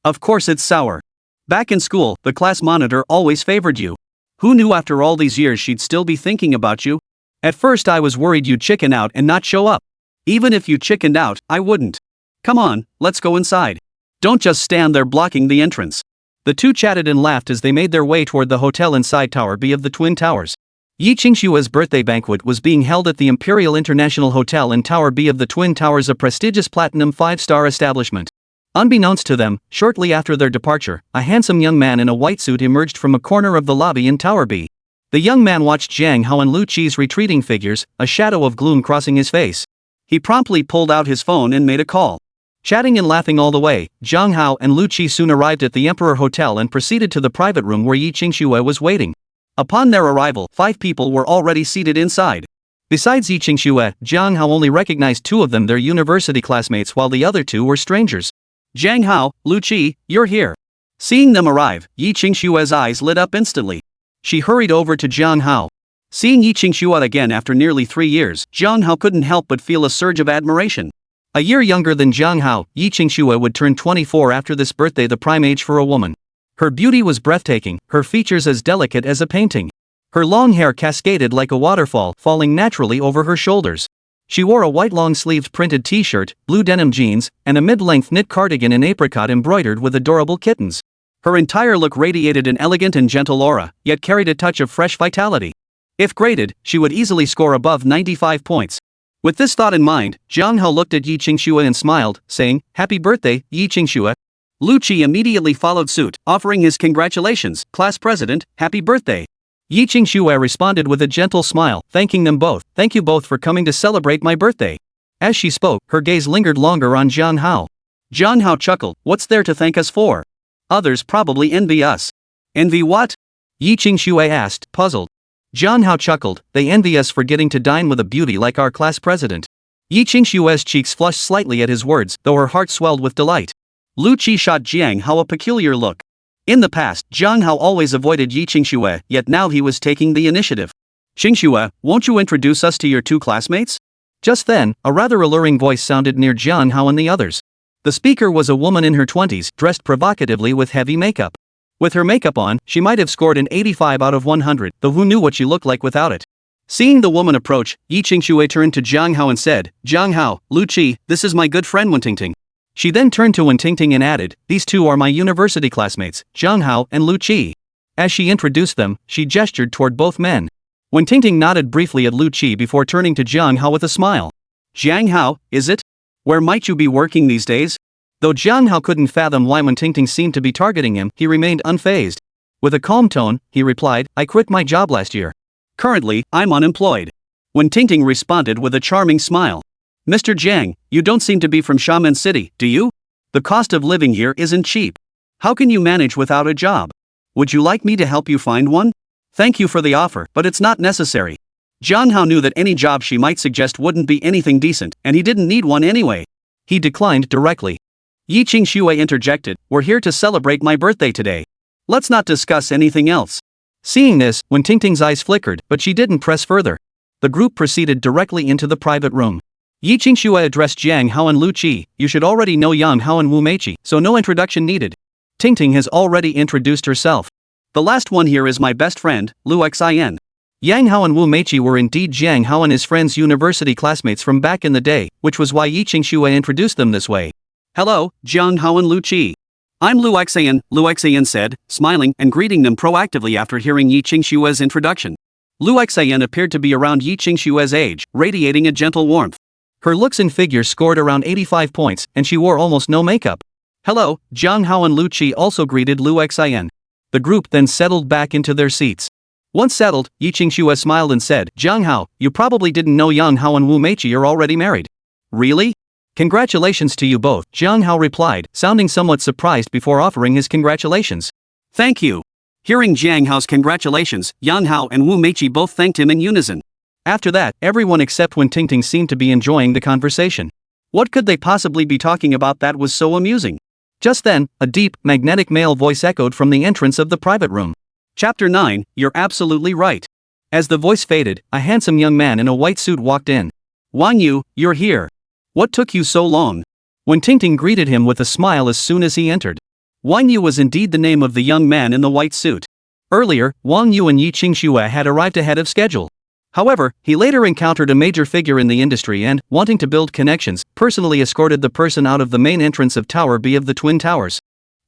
Of course it's sour. Back in school, the class monitor always favored you. Who knew after all these years she'd still be thinking about you? At first I was worried you'd chicken out and not show up. Even if you chickened out, I wouldn't. Come on, let's go inside. Don't just stand there blocking the entrance. The two chatted and laughed as they made their way toward the hotel inside Tower B of the Twin Towers. Yi Qingshue's birthday banquet was being held at the Imperial International Hotel in Tower B of the Twin Towers, a prestigious platinum 5-star establishment. Unbeknownst to them, shortly after their departure, a handsome young man in a white suit emerged from a corner of the lobby in Tower B. The young man watched Jiang Hao and Lu Qi's retreating figures, a shadow of gloom crossing his face. He promptly pulled out his phone and made a call. Chatting and laughing all the way, Jiang Hao and Lu Qi soon arrived at the Emperor Hotel and proceeded to the private room where Yi Qingxue was waiting. Upon their arrival, 5 people were already seated inside. Besides Yi Qingxue, Jiang Hao only recognized 2 of them, their university classmates, while the other 2 were strangers. Jiang Hao, Lu Qi, you're here. Seeing them arrive, Yi Qingxue's eyes lit up instantly. She hurried over to Jiang Hao. Seeing Yi Qingxue again after nearly 3 years, Jiang Hao couldn't help but feel a surge of admiration. A year younger than Jiang Hao, Yi Qingxue would turn 24 after this birthday, the prime age for a woman. Her beauty was breathtaking, her features as delicate as a painting. Her long hair cascaded like a waterfall, falling naturally over her shoulders. She wore a white long-sleeved printed t-shirt, blue denim jeans, and a mid-length knit cardigan in apricot embroidered with adorable kittens. Her entire look radiated an elegant and gentle aura, yet carried a touch of fresh vitality. If graded, she would easily score above 95 points. With this thought in mind, Jiang Hao looked at Yi Qingxue and smiled, saying, "Happy birthday, Yi Qingxue." Lu Qi immediately followed suit, offering his congratulations, class president, happy birthday. Yi Qingxue responded with a gentle smile, thanking them both. Thank you both for coming to celebrate my birthday. As she spoke, her gaze lingered longer on Jiang Hao. Jiang Hao chuckled, what's there to thank us for? Others probably envy us. Envy what? Yi Qingxue asked, puzzled. Jiang Hao chuckled, they envy us for getting to dine with a beauty like our class president. Yi Qingxue's cheeks flushed slightly at his words, though her heart swelled with delight. Lu Qi shot Jiang Hao a peculiar look. In the past, Jiang Hao always avoided Yi Qingxue, yet now he was taking the initiative. Qingxue, won't you introduce us to your 2 classmates? Just then, a rather alluring voice sounded near Jiang Hao and the others. The speaker was a woman in her 20s, dressed provocatively with heavy makeup. With her makeup on, she might have scored an 85 out of 100, though who knew what she looked like without it. Seeing the woman approach, Yi Qingxue turned to Jiang Hao and said, Jiang Hao, Lu Qi, this is my good friend Wen Tingting. She then turned to Wen Tingting and added, these 2 are my university classmates, Jiang Hao and Lu Qi. As she introduced them, she gestured toward both men. Wen Tingting nodded briefly at Lu Qi before turning to Jiang Hao with a smile. Jiang Hao, is it? Where might you be working these days? Though Jiang Hao couldn't fathom why Wen Tingting seemed to be targeting him, he remained unfazed. With a calm tone, he replied, I quit my job last year. Currently, I'm unemployed. Wen Tingting responded with a charming smile. Mr. Jiang, you don't seem to be from Xiamen City, do you? The cost of living here isn't cheap. How can you manage without a job? Would you like me to help you find one? Thank you for the offer, but it's not necessary. Jiang Hao knew that any job she might suggest wouldn't be anything decent, and he didn't need one anyway. He declined directly. Yi Qingxue interjected, we're here to celebrate my birthday today. Let's not discuss anything else. Seeing this, Wen Tingting's eyes flickered, but she didn't press further. The group proceeded directly into the private room. Yi Qingxue addressed Jiang Hao and Lu Qi, you should already know Yang Hao and Wu Meiqi, so no introduction needed. Tingting has already introduced herself. The last one here is my best friend, Lu Xin. Yang Hao and Wu Meiqi were indeed Jiang Hao and his friends' university classmates from back in the day, which was why Yi Qingxue introduced them this way. Hello, Jiang Hao and Lu Qi. I'm Lu Xayan said, smiling and greeting them proactively after hearing Yi Qingxue's introduction. Lu Xayan appeared to be around Yi Qingxue's age, radiating a gentle warmth. Her looks and figure scored around 85 points, and she wore almost no makeup. Hello, Jiang Hao and Lu Qi also greeted Lu Xayan. The group then settled back into their seats. Once settled, Yi Qingxue smiled and said, Jiang Hao, you probably didn't know Yang Hao and Wu Meiqi are already married. Really? Congratulations to you both, Jiang Hao replied, sounding somewhat surprised before offering his congratulations. Thank you. Hearing Jiang Hao's congratulations, Yang Hao and Wu Meiqi both thanked him in unison. After that, everyone except Wen Tingting seemed to be enjoying the conversation. What could they possibly be talking about that was so amusing? Just then, a deep, magnetic male voice echoed from the entrance of the private room. Chapter 9, You're absolutely right. As the voice faded, a handsome young man in a white suit walked in. Wang Yu, you're here. What took you so long? Wen Tingting greeted him with a smile as soon as he entered. Wang Yu was indeed the name of the young man in the white suit. Earlier, Wang Yu and Yi Qingxue had arrived ahead of schedule. However, he later encountered a major figure in the industry and, wanting to build connections, personally escorted the person out of the main entrance of Tower B of the Twin Towers.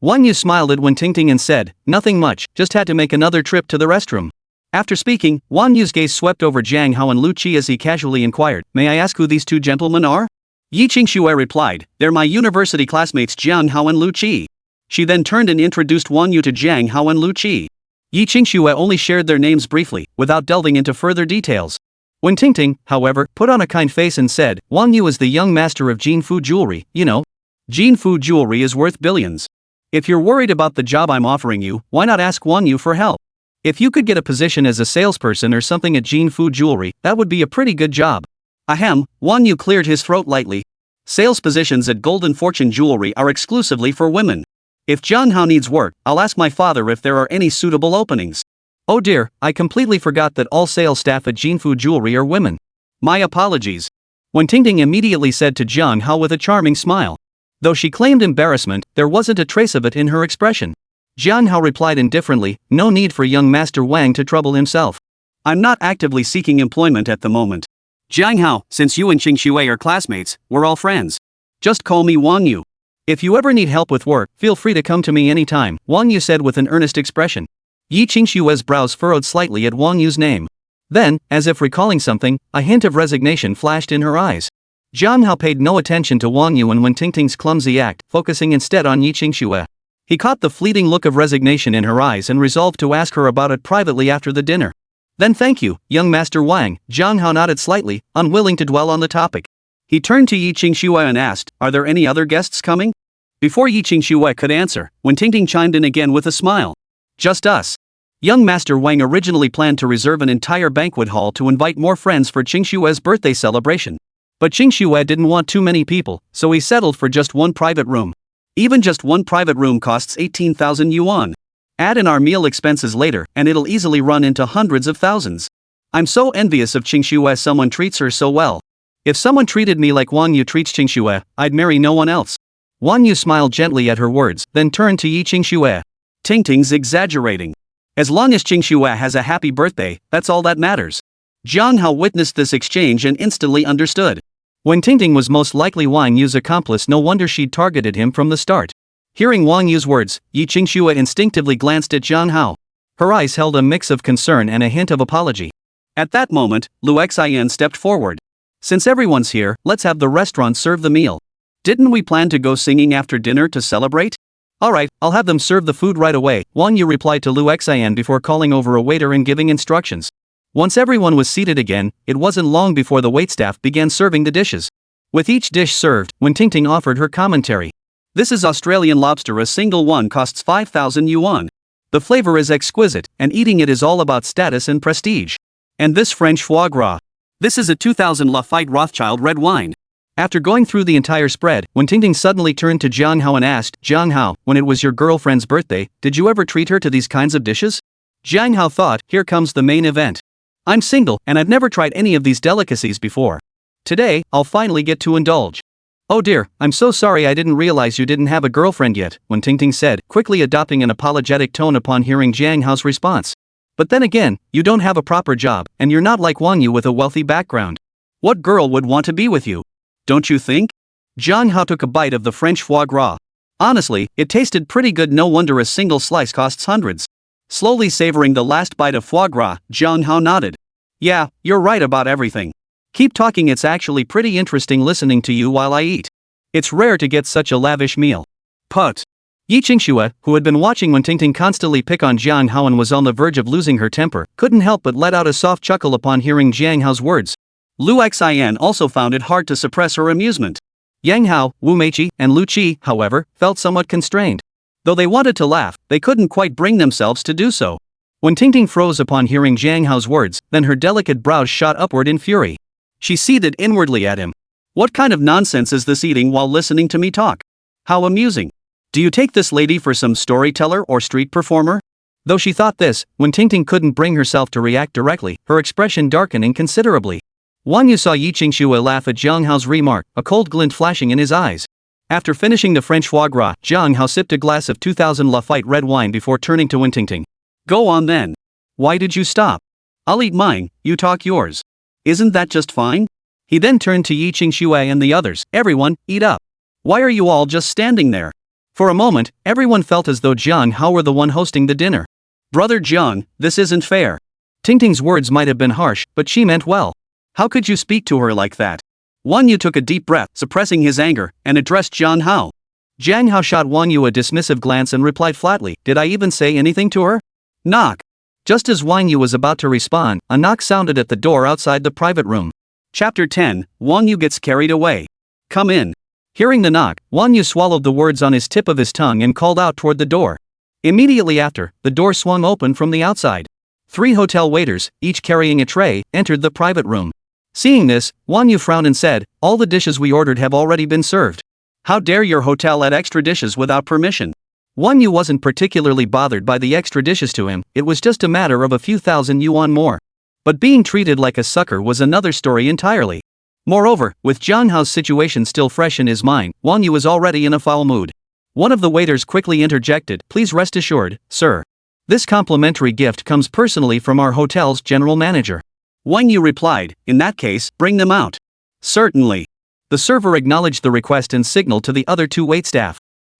Wang Yu smiled at Wen Tingting and said, nothing much, just had to make another trip to the restroom. After speaking, Wang Yu's gaze swept over Jiang Hao and Lu Qi as he casually inquired, may I ask who these two gentlemen are? Yi Qingxue replied, they're my university classmates Jiang Hao and Lu Qi. She then turned and introduced Wang Yu to Jiang Hao and Lu Qi. Yi Qingxue only shared their names briefly, without delving into further details. Wen Tingting, however, put on a kind face and said, Wang Yu is the young master of Jinfu jewelry, you know. Jinfu jewelry is worth billions. If you're worried about the job I'm offering you, why not ask Wang Yu for help? If you could get a position as a salesperson or something at Jinfu jewelry, that would be a pretty good job. Ahem, Wang Yu cleared his throat lightly. Sales positions at Golden Fortune Jewelry are exclusively for women. If Jiang Hao needs work, I'll ask my father if there are any suitable openings. Oh dear, I completely forgot that all sales staff at Jinfu Jewelry are women. My apologies. Wen Tingting immediately said to Jiang Hao with a charming smile. Though she claimed embarrassment, there wasn't a trace of it in her expression. Jiang Hao replied indifferently, no need for young Master Wang to trouble himself. I'm not actively seeking employment at the moment. Jiang Hao, since you and Qingxue are classmates, we're all friends. Just call me Wang Yu. If you ever need help with work, feel free to come to me anytime, Wang Yu said with an earnest expression. Yi Qingxue's brows furrowed slightly at Wang Yu's name. Then, as if recalling something, a hint of resignation flashed in her eyes. Jiang Hao paid no attention to Wang Yu and Wen Tingting's clumsy act, focusing instead on Yi Qingxue. He caught the fleeting look of resignation in her eyes and resolved to ask her about it privately after the dinner. Then thank you, young Master Wang, Jiang Hao nodded slightly, unwilling to dwell on the topic. He turned to Yi Qingxue and asked, are there any other guests coming? Before Yi Qingxue could answer, Wen Tingting chimed in again with a smile. Just us. Young Master Wang originally planned to reserve an entire banquet hall to invite more friends for Qingxue's birthday celebration. But Qingxue didn't want too many people, so he settled for just one private room. Even just one private room costs 18,000 yuan. Add in our meal expenses later, and it'll easily run into hundreds of thousands. I'm so envious of Qingxue, someone treats her so well. If someone treated me like Wang Yu treats Qingxue, I'd marry no one else. Wang Yu smiled gently at her words, then turned to Yi Qingxue. Tingting's exaggerating. As long as Qingxue has a happy birthday, that's all that matters. Jiang Hao witnessed this exchange and instantly understood. Wen Tingting was most likely Wang Yu's accomplice, no wonder she'd targeted him from the start. Hearing Wang Yu's words, Yi Qingxue instinctively glanced at Jiang Hao. Her eyes held a mix of concern and a hint of apology. At that moment, Lu Xian stepped forward. Since everyone's here, let's have the restaurant serve the meal. Didn't we plan to go singing after dinner to celebrate? Alright, I'll have them serve the food right away, Wang Yu replied to Lu Xian before calling over a waiter and giving instructions. Once everyone was seated again, it wasn't long before the waitstaff began serving the dishes. With each dish served, Wen Tingting offered her commentary. This is Australian lobster, a single one costs 5,000 yuan. The flavor is exquisite, and eating it is all about status and prestige. And this French foie gras. This is a 2000 Lafite Rothschild red wine. After going through the entire spread, Wen Tingting suddenly turned to Jiang Hao and asked, Jiang Hao, when it was your girlfriend's birthday, did you ever treat her to these kinds of dishes? Jiang Hao thought, here comes the main event. I'm single, and I've never tried any of these delicacies before. Today, I'll finally get to indulge. Oh dear, I'm so sorry, I didn't realize you didn't have a girlfriend yet, Wen Tingting said, quickly adopting an apologetic tone upon hearing Jiang Hao's response. But then again, you don't have a proper job, and you're not like Wang Yu with a wealthy background. What girl would want to be with you? Don't you think? Jiang Hao took a bite of the French foie gras. Honestly, it tasted pretty good, no wonder a single slice costs hundreds. Slowly savoring the last bite of foie gras, Jiang Hao nodded. Yeah, you're right about everything. Keep talking, it's actually pretty interesting listening to you while I eat. It's rare to get such a lavish meal. Put. Yi Qingxue, who had been watching Wen Tingting constantly pick on Jiang Hao and was on the verge of losing her temper, couldn't help but let out a soft chuckle upon hearing Jiang Hao's words. Lu Xian also found it hard to suppress her amusement. Yang Hao, Wu Meiqi, and Lu Qi, however, felt somewhat constrained. Though they wanted to laugh, they couldn't quite bring themselves to do so. Wen Tingting froze upon hearing Jiang Hao's words, then her delicate brows shot upward in fury. She seethed inwardly at him. What kind of nonsense is this, eating while listening to me talk? How amusing. Do you take this lady for some storyteller or street performer? Though she thought this, Wen Tingting couldn't bring herself to react directly, her expression darkening considerably. Wang Yu saw Yi Qingxue laugh at Jiang Hao's remark, a cold glint flashing in his eyes. After finishing the French foie gras, Jiang Hao sipped a glass of 2000 Lafite red wine before turning to Wen Tingting. Go on then. Why did you stop? I'll eat mine, you talk yours. Isn't that just fine? He then turned to Yi Qingxue and the others. Everyone, eat up. Why are you all just standing there? For a moment, everyone felt as though Jiang Hao were the one hosting the dinner. Brother Jiang, this isn't fair. Tingting's words might have been harsh, but she meant well. How could you speak to her like that? Wang Yu took a deep breath, suppressing his anger, and addressed Jiang Hao. Jiang Hao shot Wang Yu a dismissive glance and replied flatly, did I even say anything to her? Knock. Just as Wang Yu was about to respond, a knock sounded at the door outside the private room. Chapter 10, Wang Yu gets carried away. Come in. Hearing the knock, Wang Yu swallowed the words on his tip of his tongue and called out toward the door. Immediately after, the door swung open from the outside. 3 hotel waiters, each carrying a tray, entered the private room. Seeing this, Wang Yu frowned and said, all the dishes we ordered have already been served. How dare your hotel add extra dishes without permission? Wang Yu wasn't particularly bothered by the extra dishes to him, it was just a matter of a few thousand yuan more. But being treated like a sucker was another story entirely. Moreover, with Jiang Hao's situation still fresh in his mind, Wang Yu was already in a foul mood. One of the waiters quickly interjected, please rest assured, sir. This complimentary gift comes personally from our hotel's general manager. Wang Yu replied, in that case, bring them out. Certainly. The server acknowledged the request and signaled to the other 2 waitstaff.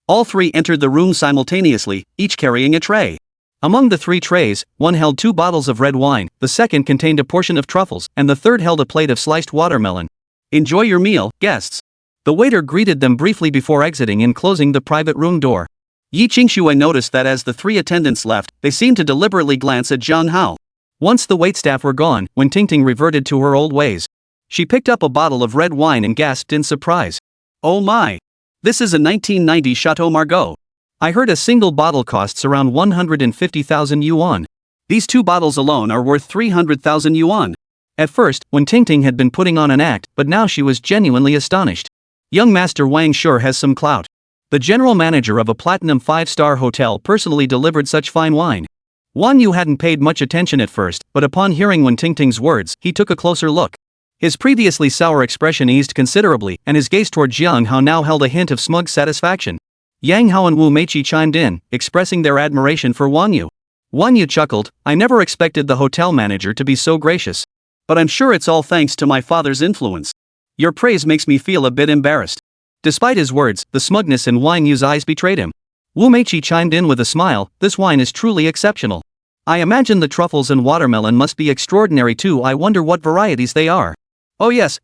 All 3 entered the room simultaneously, each carrying a tray. Among the 3 trays, one held 2 bottles of red wine, the second contained a portion of truffles, and the third held a plate of sliced watermelon. Enjoy your meal, guests. The waiter greeted them briefly before exiting and closing the private room door. Yi Qingxue noticed that as the 3 attendants left, they seemed to deliberately glance at Jiang Hao. Once the waitstaff were gone, Wen Tingting reverted to her old ways. She picked up a bottle of red wine and gasped in surprise. Oh my! This is a 1990 Chateau Margaux. I heard a single bottle costs around 150,000 yuan. These 2 bottles alone are worth 300,000 yuan. At first, Wen Tingting had been putting on an act, but now she was genuinely astonished. Young Master Wang sure has some clout. The general manager of a platinum 5-star hotel personally delivered such fine wine. Wang Yu hadn't paid much attention at first, but upon hearing Wen Tingting's words, he took a closer look. His previously sour expression eased considerably, and his gaze toward Jiang Hao now held a hint of smug satisfaction. Yang Hao and Wu Meiqi chimed in, expressing their admiration for Wang Yu. Wang Yu chuckled, I never expected the hotel manager to be so gracious. But I'm sure it's all thanks to my father's influence. Your praise makes me feel a bit embarrassed. Despite his words, the smugness in Wang Yu's eyes betrayed him. Wu Meiqi chimed in with a smile, this wine is truly exceptional. I imagine the truffles and watermelon must be extraordinary too, I wonder what varieties they are. Oh yes,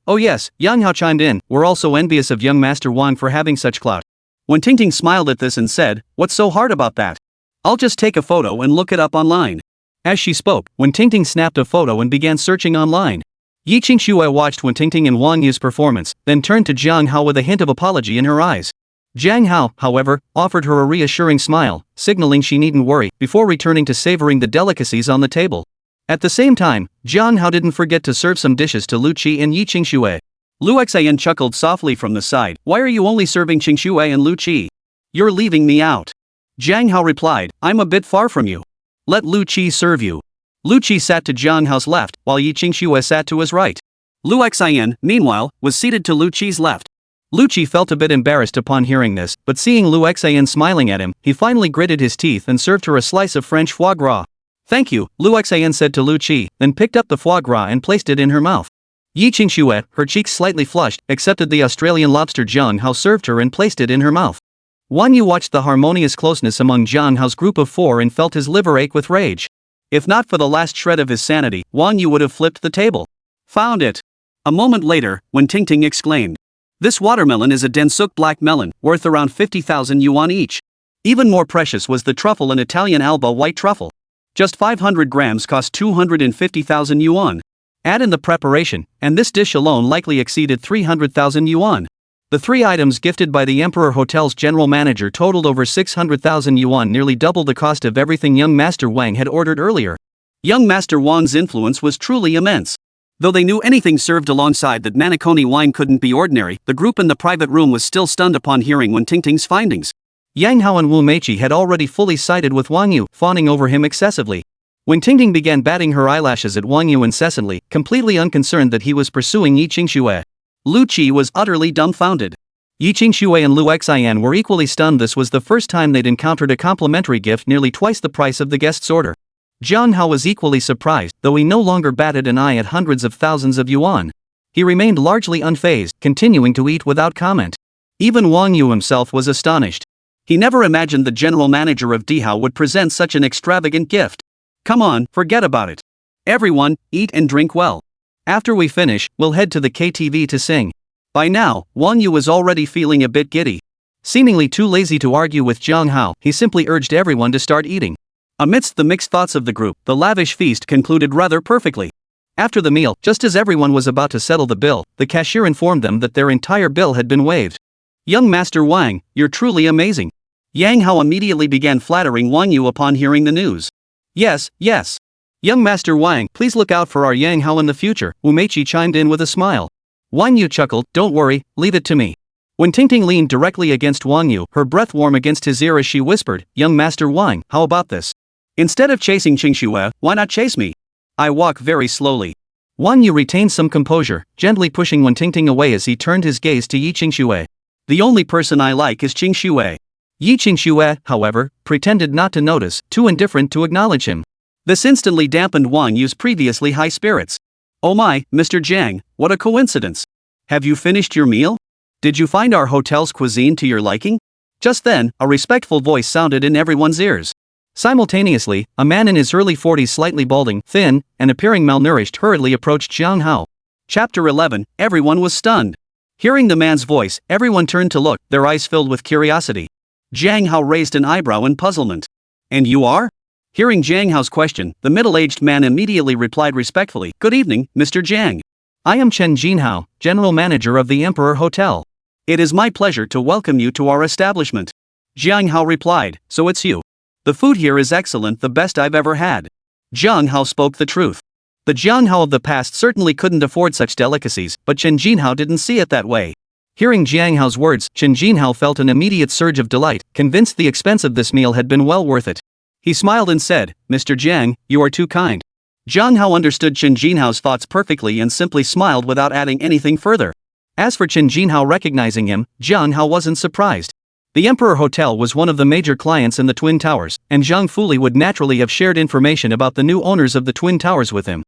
Yang Hao chimed in, we're also envious of young Master Wang for having such clout. Wen Tingting smiled at this and said, what's so hard about that? I'll just take a photo and look it up online. As she spoke, Wen Tingting snapped a photo and began searching online. Yi Qingxue watched Wen Tingting and Wang Yu's performance, then turned to Jiang Hao with a hint of apology in her eyes. Jiang Hao, however, offered her a reassuring smile, signaling she needn't worry, before returning to savoring the delicacies on the table. At the same time, Jiang Hao didn't forget to serve some dishes to Lu Qi and Yi Qingxue. Lu Xian chuckled softly from the side, why are you only serving Qingxue and Lu Qi? You're leaving me out. Jiang Hao replied, I'm a bit far from you. Let Lu Qi serve you. Lu Qi sat to Jiang Hao's left, while Yi Qingxue sat to his right. Lu Xian, meanwhile, was seated to Lu Qi's left. Lu Qi felt a bit embarrassed upon hearing this, but seeing Lu Xian smiling at him, he finally gritted his teeth and served her a slice of French foie gras. Thank you, Lu Xian said to Lu Qi, then picked up the foie gras and placed it in her mouth. Yi Qingxue, her cheeks slightly flushed, accepted the Australian lobster Jiang Hao served her and placed it in her mouth. Wang Yu watched the harmonious closeness among Jiang Hao's group of four and felt his liver ache with rage. If not for the last shred of his sanity, Wang Yu would have flipped the table. Found it! A moment later, when Tingting exclaimed. This watermelon is a Densuk black melon, worth around 50,000 yuan each. Even more precious was the truffle, an Italian Alba white truffle. Just 500 grams cost 250,000 yuan. Add in the preparation, and this dish alone likely exceeded 300,000 yuan. The three items gifted by the Emperor Hotel's general manager totaled over 600,000 yuan, nearly double the cost of everything young Master Wang had ordered earlier. Young Master Wang's influence was truly immense. Though they knew anything served alongside that Manakoni wine couldn't be ordinary, the group in the private room was still stunned upon hearing Wen Tingting's findings. Yang Hao and Wu Meiqi had already fully sided with Wang Yu, fawning over him excessively. When Tingting began batting her eyelashes at Wang Yu incessantly, completely unconcerned that he was pursuing Yi Qingxue, Lu Qi was utterly dumbfounded. Yi Qingxue and Lu Xian were equally stunned. This was the first time they'd encountered a complimentary gift nearly twice the price of the guest's order. Jiang Hao was equally surprised, though he no longer batted an eye at hundreds of thousands of yuan. He remained largely unfazed, continuing to eat without comment. Even Wang Yu himself was astonished. He never imagined the general manager of Dihao would present such an extravagant gift. Come on, forget about it. Everyone, eat and drink well. After we finish, we'll head to the KTV to sing. By now, Wang Yu was already feeling a bit giddy. Seemingly too lazy to argue with Jiang Hao, he simply urged everyone to start eating. Amidst the mixed thoughts of the group, the lavish feast concluded rather perfectly. After the meal, just as everyone was about to settle the bill, the cashier informed them that their entire bill had been waived. Young Master Wang, you're truly amazing. Yang Hao immediately began flattering Wang Yu upon hearing the news. Yes, yes. Young Master Wang, please look out for our Yang Hao in the future, Wu Meiqi chimed in with a smile. Wang Yu chuckled, don't worry, leave it to me. When Tingting leaned directly against Wang Yu, her breath warm against his ear as she whispered, Young Master Wang, how about this? Instead of chasing Qingxue, why not chase me? I walk very slowly. Wang Yu retained some composure, gently pushing Wen Tingting away as he turned his gaze to Yi Qingxue. The only person I like is Qingxue. Yi Qingxue, however, pretended not to notice, too indifferent to acknowledge him. This instantly dampened Wang Yu's previously high spirits. Oh my, Mr. Jiang, what a coincidence. Have you finished your meal? Did you find our hotel's cuisine to your liking? Just then, a respectful voice sounded in everyone's ears. Simultaneously, a man in his early 40s, slightly balding, thin, and appearing malnourished, hurriedly approached Jiang Hao. Chapter 11, everyone was stunned. Hearing the man's voice, everyone turned to look, their eyes filled with curiosity. Jiang Hao raised an eyebrow in puzzlement. And you are? Hearing Jiang Hao's question, the middle-aged man immediately replied respectfully, Good evening, Mr. Jiang. I am Chen Jinhao, general manager of the Emperor Hotel. It is my pleasure to welcome you to our establishment. Jiang Hao replied, So it's you. The food here is excellent, the best I've ever had. Jiang Hao spoke the truth. The Jiang Hao of the past certainly couldn't afford such delicacies, but Chen Jinhao didn't see it that way. Hearing Jiang Hao's words, Chen Jinhao felt an immediate surge of delight, convinced the expense of this meal had been well worth it. He smiled and said, Mr. Jiang, you are too kind. Jiang Hao understood Chen Jinhao's thoughts perfectly and simply smiled without adding anything further. As for Chen Jinhao recognizing him, Jiang Hao wasn't surprised. The Emperor Hotel was one of the major clients in the Twin Towers, and Zhang Fuli would naturally have shared information about the new owners of the Twin Towers with him.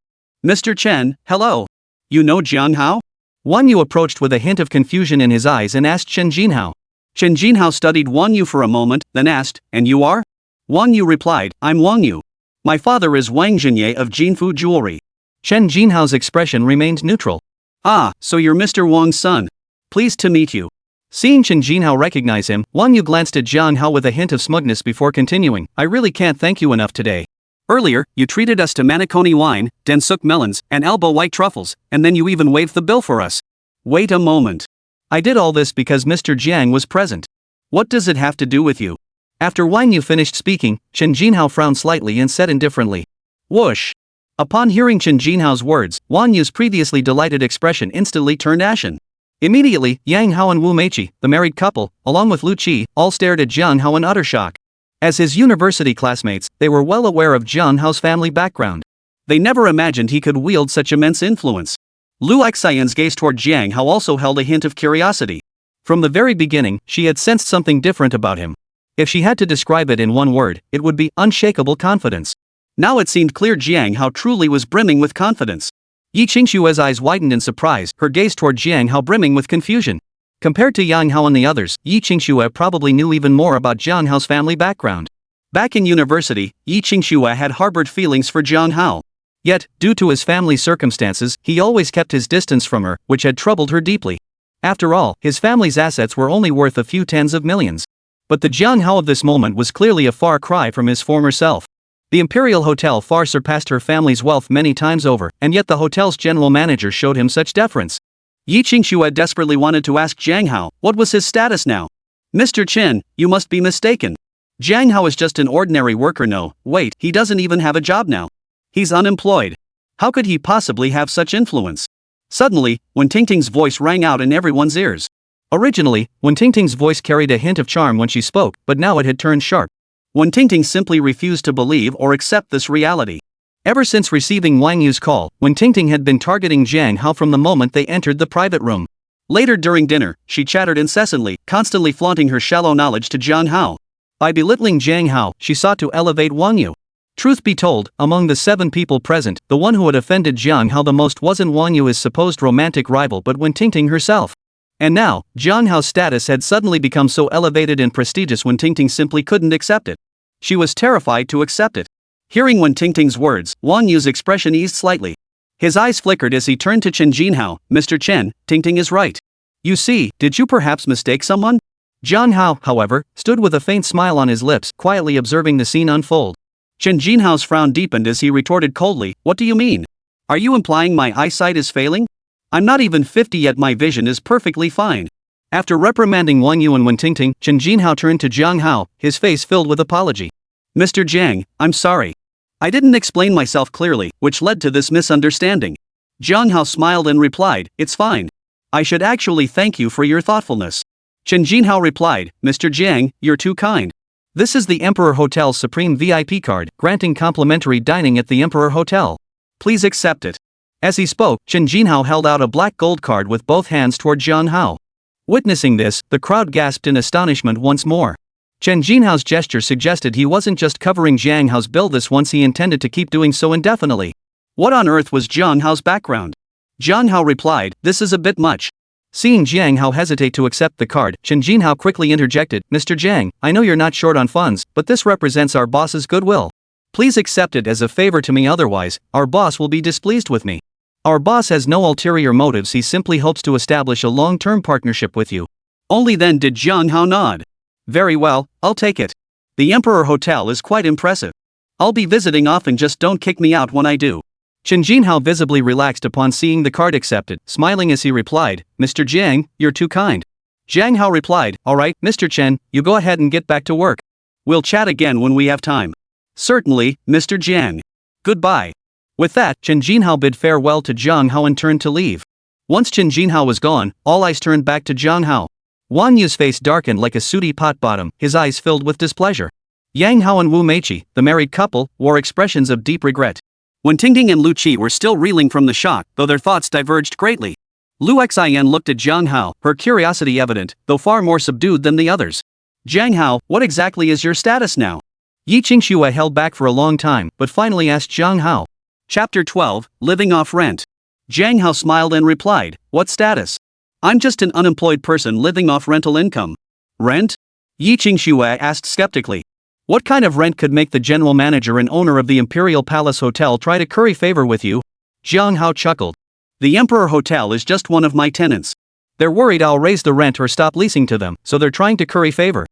Mr. Chen, hello. You know Jiang Hao? Wang Yu approached with a hint of confusion in his eyes and asked Chen Jinhao. Chen Jinhao studied Wang Yu for a moment, then asked, And you are? Wang Yu replied, I'm Wang Yu. My father is Wang Jinye of Jinfu Jewelry. Chen Jinhao's expression remained neutral. Ah, so you're Mr. Wang's son. Pleased to meet you. Seeing Chen Jinhao recognize him, Wang Yu glanced at Jiang Hao with a hint of smugness before continuing, I really can't thank you enough today. Earlier, you treated us to Manakoni wine, Densuk melons, and Elbow white truffles, and then you even waived the bill for us. Wait a moment. I did all this because Mr. Jiang was present. What does it have to do with you? After Wang Yu finished speaking, Chen Jinhao frowned slightly and said indifferently. Whoosh. Upon hearing Chen Jinhao's words, Wang Yu's previously delighted expression instantly turned ashen. Immediately, Yang Hao and Wu Meiqi, the married couple, along with Lu Qi, all stared at Jiang Hao in utter shock. As his university classmates, they were well aware of Jiang Hao's family background. They never imagined he could wield such immense influence. Lu Xian's gaze toward Jiang Hao also held a hint of curiosity. From the very beginning, she had sensed something different about him. If she had to describe it in one word, it would be unshakable confidence. Now it seemed clear Jiang Hao truly was brimming with confidence. Yi Qingshue's eyes widened in surprise, her gaze toward Jiang Hao brimming with confusion. Compared to Yang Hao and the others, Yi Qingxue probably knew even more about Jiang Hao's family background. Back in university, Yi Qingxue had harbored feelings for Jiang Hao. Yet, due to his family's circumstances, he always kept his distance from her, which had troubled her deeply. After all, his family's assets were only worth a few tens of millions. But the Jiang Hao of this moment was clearly a far cry from his former self. The Imperial Hotel far surpassed her family's wealth many times over, and yet the hotel's general manager showed him such deference. Yi Qingxue desperately wanted to ask Jiang Hao, what was his status now? Mr. Chen, you must be mistaken. Jiang Hao is just an ordinary worker. No, wait, he doesn't even have a job now. He's unemployed. How could he possibly have such influence? Suddenly, Wen Tingting's voice rang out in everyone's ears. Originally, Wen Tingting's voice carried a hint of charm when she spoke, but now it had turned sharp. Wen Tingting simply refused to believe or accept this reality. Ever since receiving Wang Yu's call, Wen Tingting had been targeting Jiang Hao from the moment they entered the private room. Later during dinner, she chattered incessantly, constantly flaunting her shallow knowledge to Jiang Hao. By belittling Jiang Hao, she sought to elevate Wang Yu. Truth be told, among the 7 people present, the one who had offended Jiang Hao the most wasn't Wang Yu, his supposed romantic rival, but Wen Tingting herself. And now, Jiang Hao's status had suddenly become so elevated and prestigious Wen Tingting simply couldn't accept it. She was terrified to accept it. Hearing Wen Tingting's words, Wang Yu's expression eased slightly. His eyes flickered as he turned to Chen Jinhao. Mr. Chen, Tingting is right. You see, did you perhaps mistake someone? Jiang Hao, however, stood with a faint smile on his lips, quietly observing the scene unfold. Chen Jinhao's frown deepened as he retorted coldly, what do you mean? Are you implying my eyesight is failing? I'm not even 50 yet, my vision is perfectly fine. After reprimanding Wang Yu and Wen Tingting, Chen Jinhao turned to Jiang Hao, his face filled with apology. Mr. Jiang, I'm sorry. I didn't explain myself clearly, which led to this misunderstanding. Jiang Hao smiled and replied, it's fine. I should actually thank you for your thoughtfulness. Chen Jinhao replied, Mr. Jiang, you're too kind. This is the Emperor Hotel's Supreme VIP card, granting complimentary dining at the Emperor Hotel. Please accept it. As he spoke, Chen Jinhao held out a black gold card with both hands toward Jiang Hao. Witnessing this, the crowd gasped in astonishment once more. Chen Jinhao's gesture suggested he wasn't just covering Jiang Hao's bill this once, he intended to keep doing so indefinitely. What on earth was Jiang Hao's background? Jiang Hao replied, this is a bit much. Seeing Jiang Hao hesitate to accept the card, Chen Jinhao quickly interjected, Mr. Jiang, I know you're not short on funds, but this represents our boss's goodwill. Please accept it as a favor to me, otherwise, our boss will be displeased with me. Our boss has no ulterior motives, he simply hopes to establish a long-term partnership with you. Only then did Jiang Hao nod. Very well, I'll take it. The Emperor Hotel is quite impressive. I'll be visiting often, just don't kick me out when I do. Chen Jinhao visibly relaxed upon seeing the card accepted, smiling as he replied, Mr. Jiang, you're too kind. Jiang Hao replied, alright, Mr. Chen, you go ahead and get back to work. We'll chat again when we have time. Certainly, Mr. Jiang. Goodbye. With that, Chen Jinhao bid farewell to Jiang Hao and turned to leave. Once Chen Jinhao was gone, all eyes turned back to Jiang Hao. Wang Yu's face darkened like a sooty pot bottom, his eyes filled with displeasure. Yang Hao and Wu Meiqi, the married couple, wore expressions of deep regret. Wen Tingting and Lu Qi were still reeling from the shock, though their thoughts diverged greatly. Lu Xian looked at Jiang Hao, her curiosity evident, though far more subdued than the others. Jiang Hao, what exactly is your status now? Yi Qingxue held back for a long time, but finally asked Jiang Hao. Chapter 12, Living Off Rent. Jiang Hao smiled and replied, what status? I'm just an unemployed person living off rental income. Rent? Yi Qingxue asked skeptically. What kind of rent could make the general manager and owner of the Imperial Palace Hotel try to curry favor with you? Jiang Hao chuckled. The Emperor Hotel is just one of my tenants. They're worried I'll raise the rent or stop leasing to them, so they're trying to curry favor.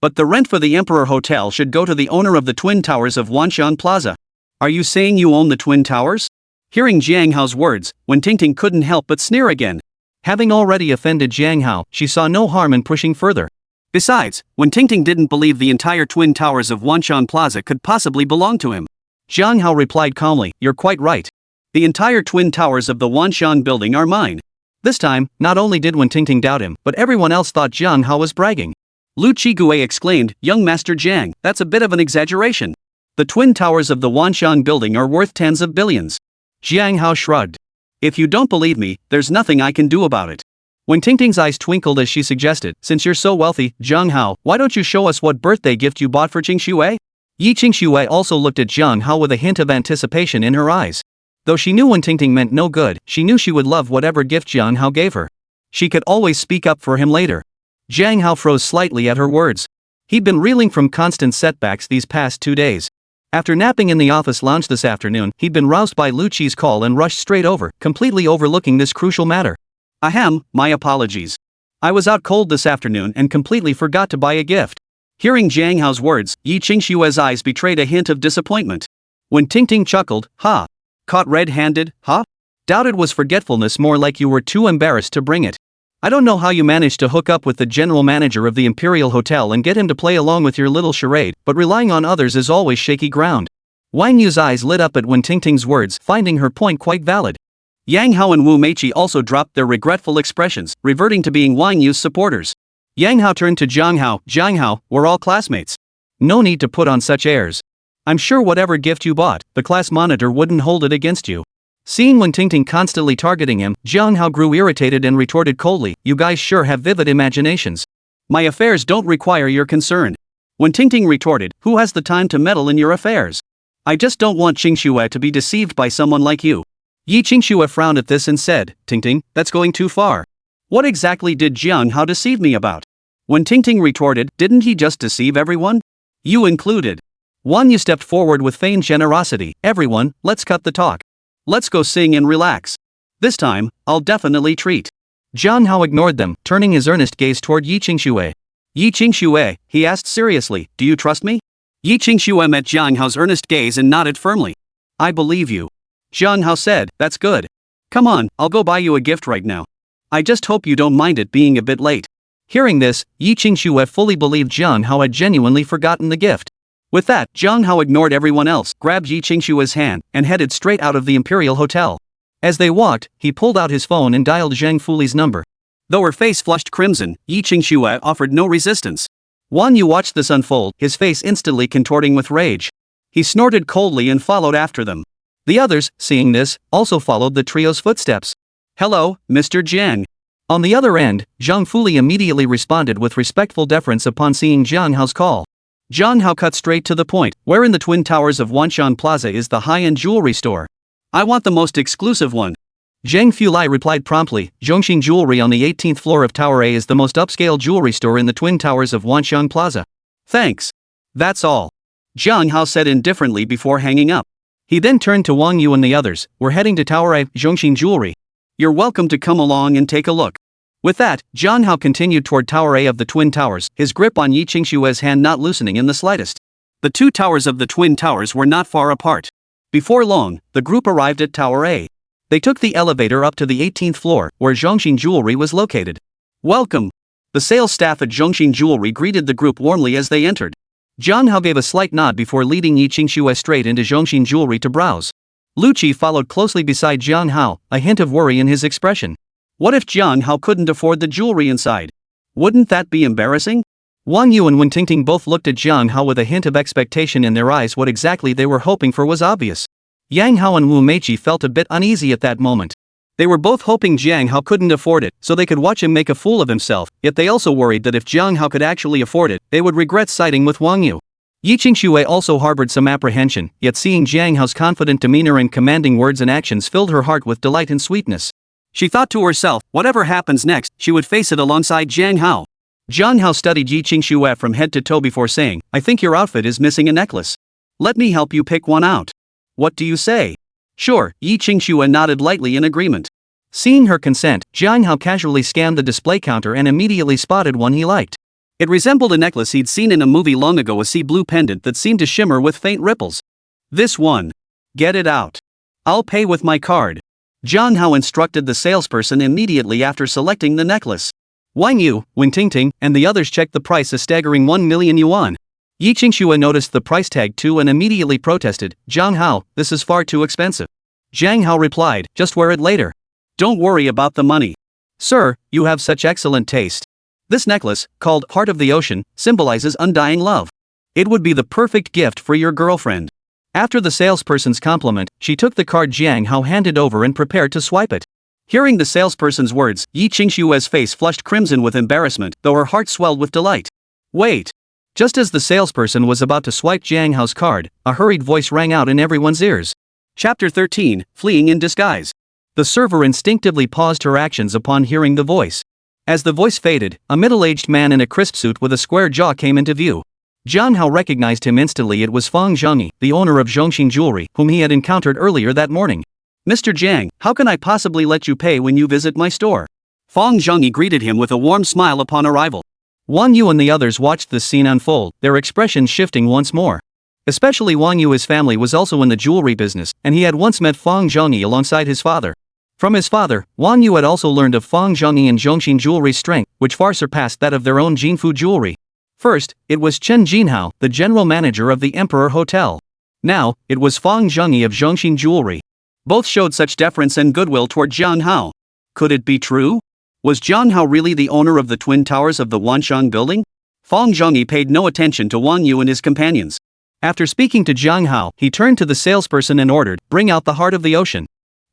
But the rent for the Emperor Hotel should go to the owner of the Twin Towers of Wanshan Plaza. Are you saying you own the Twin Towers? Hearing Jiang Hao's words, Wen Tingting couldn't help but sneer again. Having already offended Jiang Hao, she saw no harm in pushing further. Besides, Wen Tingting didn't believe the entire Twin Towers of Wanshan Plaza could possibly belong to him. Jiang Hao replied calmly, you're quite right. The entire Twin Towers of the Wanshan building are mine. This time, not only did Wen Tingting doubt him, but everyone else thought Jiang Hao was bragging. Lu Qigui exclaimed, young Master Jiang, that's a bit of an exaggeration. The Twin Towers of the Wanshan building are worth tens of billions. Jiang Hao shrugged. If you don't believe me, there's nothing I can do about it. Wen Tingting's eyes twinkled as she suggested, since you're so wealthy, Jiang Hao, why don't you show us what birthday gift you bought for Qingxue? Yi Qingxue also looked at Jiang Hao with a hint of anticipation in her eyes. Though she knew Wen Tingting meant no good, she knew she would love whatever gift Jiang Hao gave her. She could always speak up for him later. Jiang Hao froze slightly at her words. He'd been reeling from constant setbacks these past 2 days. After napping in the office lounge this afternoon, he'd been roused by Lu Qi's call and rushed straight over, completely overlooking this crucial matter. Ahem, my apologies. I was out cold this afternoon and completely forgot to buy a gift. Hearing Jiang Hao's words, Yi Qingxue's eyes betrayed a hint of disappointment. Wen Tingting chuckled, ha. Caught red-handed, huh? Doubt it was forgetfulness, more like you were too embarrassed to bring it. I don't know how you managed to hook up with the general manager of the Imperial Hotel and get him to play along with your little charade, but relying on others is always shaky ground. Wang Yu's eyes lit up at Wen Tingting's words, finding her point quite valid. Yang Hao and Wu Meiqi also dropped their regretful expressions, reverting to being Wang Yu's supporters. Yang Hao turned to Jiang Hao, we're all classmates. No need to put on such airs. I'm sure whatever gift you bought, the class monitor wouldn't hold it against you. Seeing Wen Tingting constantly targeting him, Jiang Hao grew irritated and retorted coldly, you guys sure have vivid imaginations. My affairs don't require your concern. Wen Tingting retorted, who has the time to meddle in your affairs? I just don't want Qingxue to be deceived by someone like you. Yi Qingxue frowned at this and said, Tingting, that's going too far. What exactly did Jiang Hao deceive me about? Wen Tingting retorted, didn't he just deceive everyone? You included. Wang Yu stepped forward with feigned generosity, everyone, let's cut the talk. Let's go sing and relax. This time, I'll definitely treat. Jiang Hao ignored them, turning his earnest gaze toward Yi Qingxue. Yi Qingxue, he asked seriously, do you trust me? Yi Qingxue met Jiang Hao's earnest gaze and nodded firmly. I believe you. Jiang Hao said, that's good. Come on, I'll go buy you a gift right now. I just hope you don't mind it being a bit late. Hearing this, Yi Qingxue fully believed Jiang Hao had genuinely forgotten the gift. With that, Jiang Hao ignored everyone else, grabbed Yi Qingxue's hand, and headed straight out of the Imperial Hotel. As they walked, he pulled out his phone and dialed Zhang Fuli's number. Though her face flushed crimson, Yi Qingxue offered no resistance. Wang Yu watched this unfold, his face instantly contorting with rage. He snorted coldly and followed after them. The others, seeing this, also followed the trio's footsteps. Hello, Mr. Jiang. On the other end, Zhang Fuli immediately responded with respectful deference upon seeing Jiang Hao's call. Jiang Hao cut straight to the point, where in the Twin Towers of Wanshan Plaza is the high-end jewelry store? I want the most exclusive one. Zhang Fulai replied promptly, Zhongxing Jewelry on the 18th floor of Tower A is the most upscale jewelry store in the Twin Towers of Wanshan Plaza. Thanks. That's all. Jiang Hao said indifferently before hanging up. He then turned to Wang Yu and the others, we're heading to Tower A, Zhongxing Jewelry. You're welcome to come along and take a look. With that, Jiang Hao continued toward Tower A of the Twin Towers, his grip on Yi Qingxue's hand not loosening in the slightest. The two towers of the Twin Towers were not far apart. Before long, the group arrived at Tower A. They took the elevator up to the 18th floor, where Zhongxing Jewelry was located. Welcome. The sales staff at Zhongxing Jewelry greeted the group warmly as they entered. Jiang Hao gave a slight nod before leading Yi Qingxue straight into Zhongxing Jewelry to browse. Lu Qi followed closely beside Jiang Hao, a hint of worry in his expression. What if Jiang Hao couldn't afford the jewelry inside? Wouldn't that be embarrassing? Wang Yu and Wen Tingting both looked at Jiang Hao with a hint of expectation in their eyes. What exactly they were hoping for was obvious. Yang Hao and Wu Meiqi felt a bit uneasy at that moment. They were both hoping Jiang Hao couldn't afford it, so they could watch him make a fool of himself, yet they also worried that if Jiang Hao could actually afford it, they would regret siding with Wang Yu. Yi Qingxue also harbored some apprehension, yet seeing Jiang Hao's confident demeanor and commanding words and actions filled her heart with delight and sweetness. She thought to herself, whatever happens next, she would face it alongside Jiang Hao. Jiang Hao studied Yi Qingxue from head to toe before saying, I think your outfit is missing a necklace. Let me help you pick one out. What do you say? Sure, Yi Qingxue nodded lightly in agreement. Seeing her consent, Jiang Hao casually scanned the display counter and immediately spotted one he liked. It resembled a necklace he'd seen in a movie long ago, a sea blue pendant that seemed to shimmer with faint ripples. This one. Get it out. I'll pay with my card. Jiang Hao instructed the salesperson immediately after selecting the necklace. Wang Yu, Wen Tingting, and the others checked the price, a staggering 1 million yuan. Yi Qingxue noticed the price tag too and immediately protested, Jiang Hao, this is far too expensive. Jiang Hao replied, just wear it later. Don't worry about the money. Sir, you have such excellent taste. This necklace, called Heart of the Ocean, symbolizes undying love. It would be the perfect gift for your girlfriend. After the salesperson's compliment, she took the card Jiang Hao handed over and prepared to swipe it. Hearing the salesperson's words, Yi Qingxue's face flushed crimson with embarrassment, though her heart swelled with delight. Wait. Just as the salesperson was about to swipe Jiang Hao's card, a hurried voice rang out in everyone's ears. Chapter 13, Fleeing in Disguise. The server instinctively paused her actions upon hearing the voice. As the voice faded, a middle-aged man in a crisp suit with a square jaw came into view. Jiang Hao recognized him instantly. It was Fang Zhongyi, the owner of Zhongxing Jewelry, whom he had encountered earlier that morning. Mr. Jiang, how can I possibly let you pay when you visit my store? Fang Zhongyi greeted him with a warm smile upon arrival. Wang Yu and the others watched this scene unfold, their expressions shifting once more. Especially Wang Yu. His family was also in the jewelry business, and he had once met Fang Zhongyi alongside his father. From his father, Wang Yu had also learned of Fang Zhongyi and Zhongxing Jewelry's strength, which far surpassed that of their own Jinfu Jewelry. First, it was Chen Jinhao, the general manager of the Emperor Hotel. Now, it was Fang Zhongyi of Zhongxing Jewelry. Both showed such deference and goodwill toward Jiang Hao. Could it be true? Was Jiang Hao really the owner of the twin towers of the Wanshang building? Fang Zhongyi paid no attention to Wang Yu and his companions. After speaking to Jiang Hao, he turned to the salesperson and ordered, "Bring out the heart of the ocean."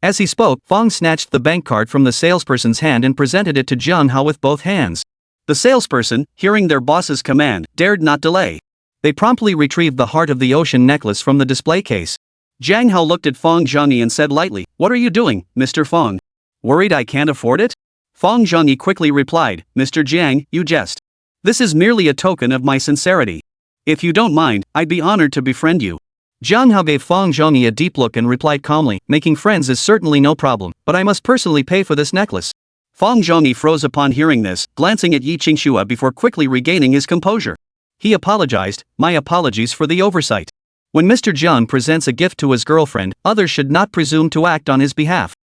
As he spoke, Fang snatched the bank card from the salesperson's hand and presented it to Jiang Hao with both hands. The salesperson, hearing their boss's command, dared not delay. They promptly retrieved the heart of the ocean necklace from the display case. Jiang Hao looked at Fang Zhongyi and said lightly, "What are you doing, Mr. Fang? Worried I can't afford it?" Fang Zhongyi quickly replied, "Mr. Jiang, you jest. This is merely a token of my sincerity. If you don't mind, I'd be honored to befriend you." Jiang Hao gave Fang Zhongyi a deep look and replied calmly, "Making friends is certainly no problem, but I must personally pay for this necklace." Fang Zhongyi froze upon hearing this, glancing at Yi Qingxue before quickly regaining his composure. He apologized, "My apologies for the oversight. When Mr. Jiang presents a gift to his girlfriend, others should not presume to act on his behalf."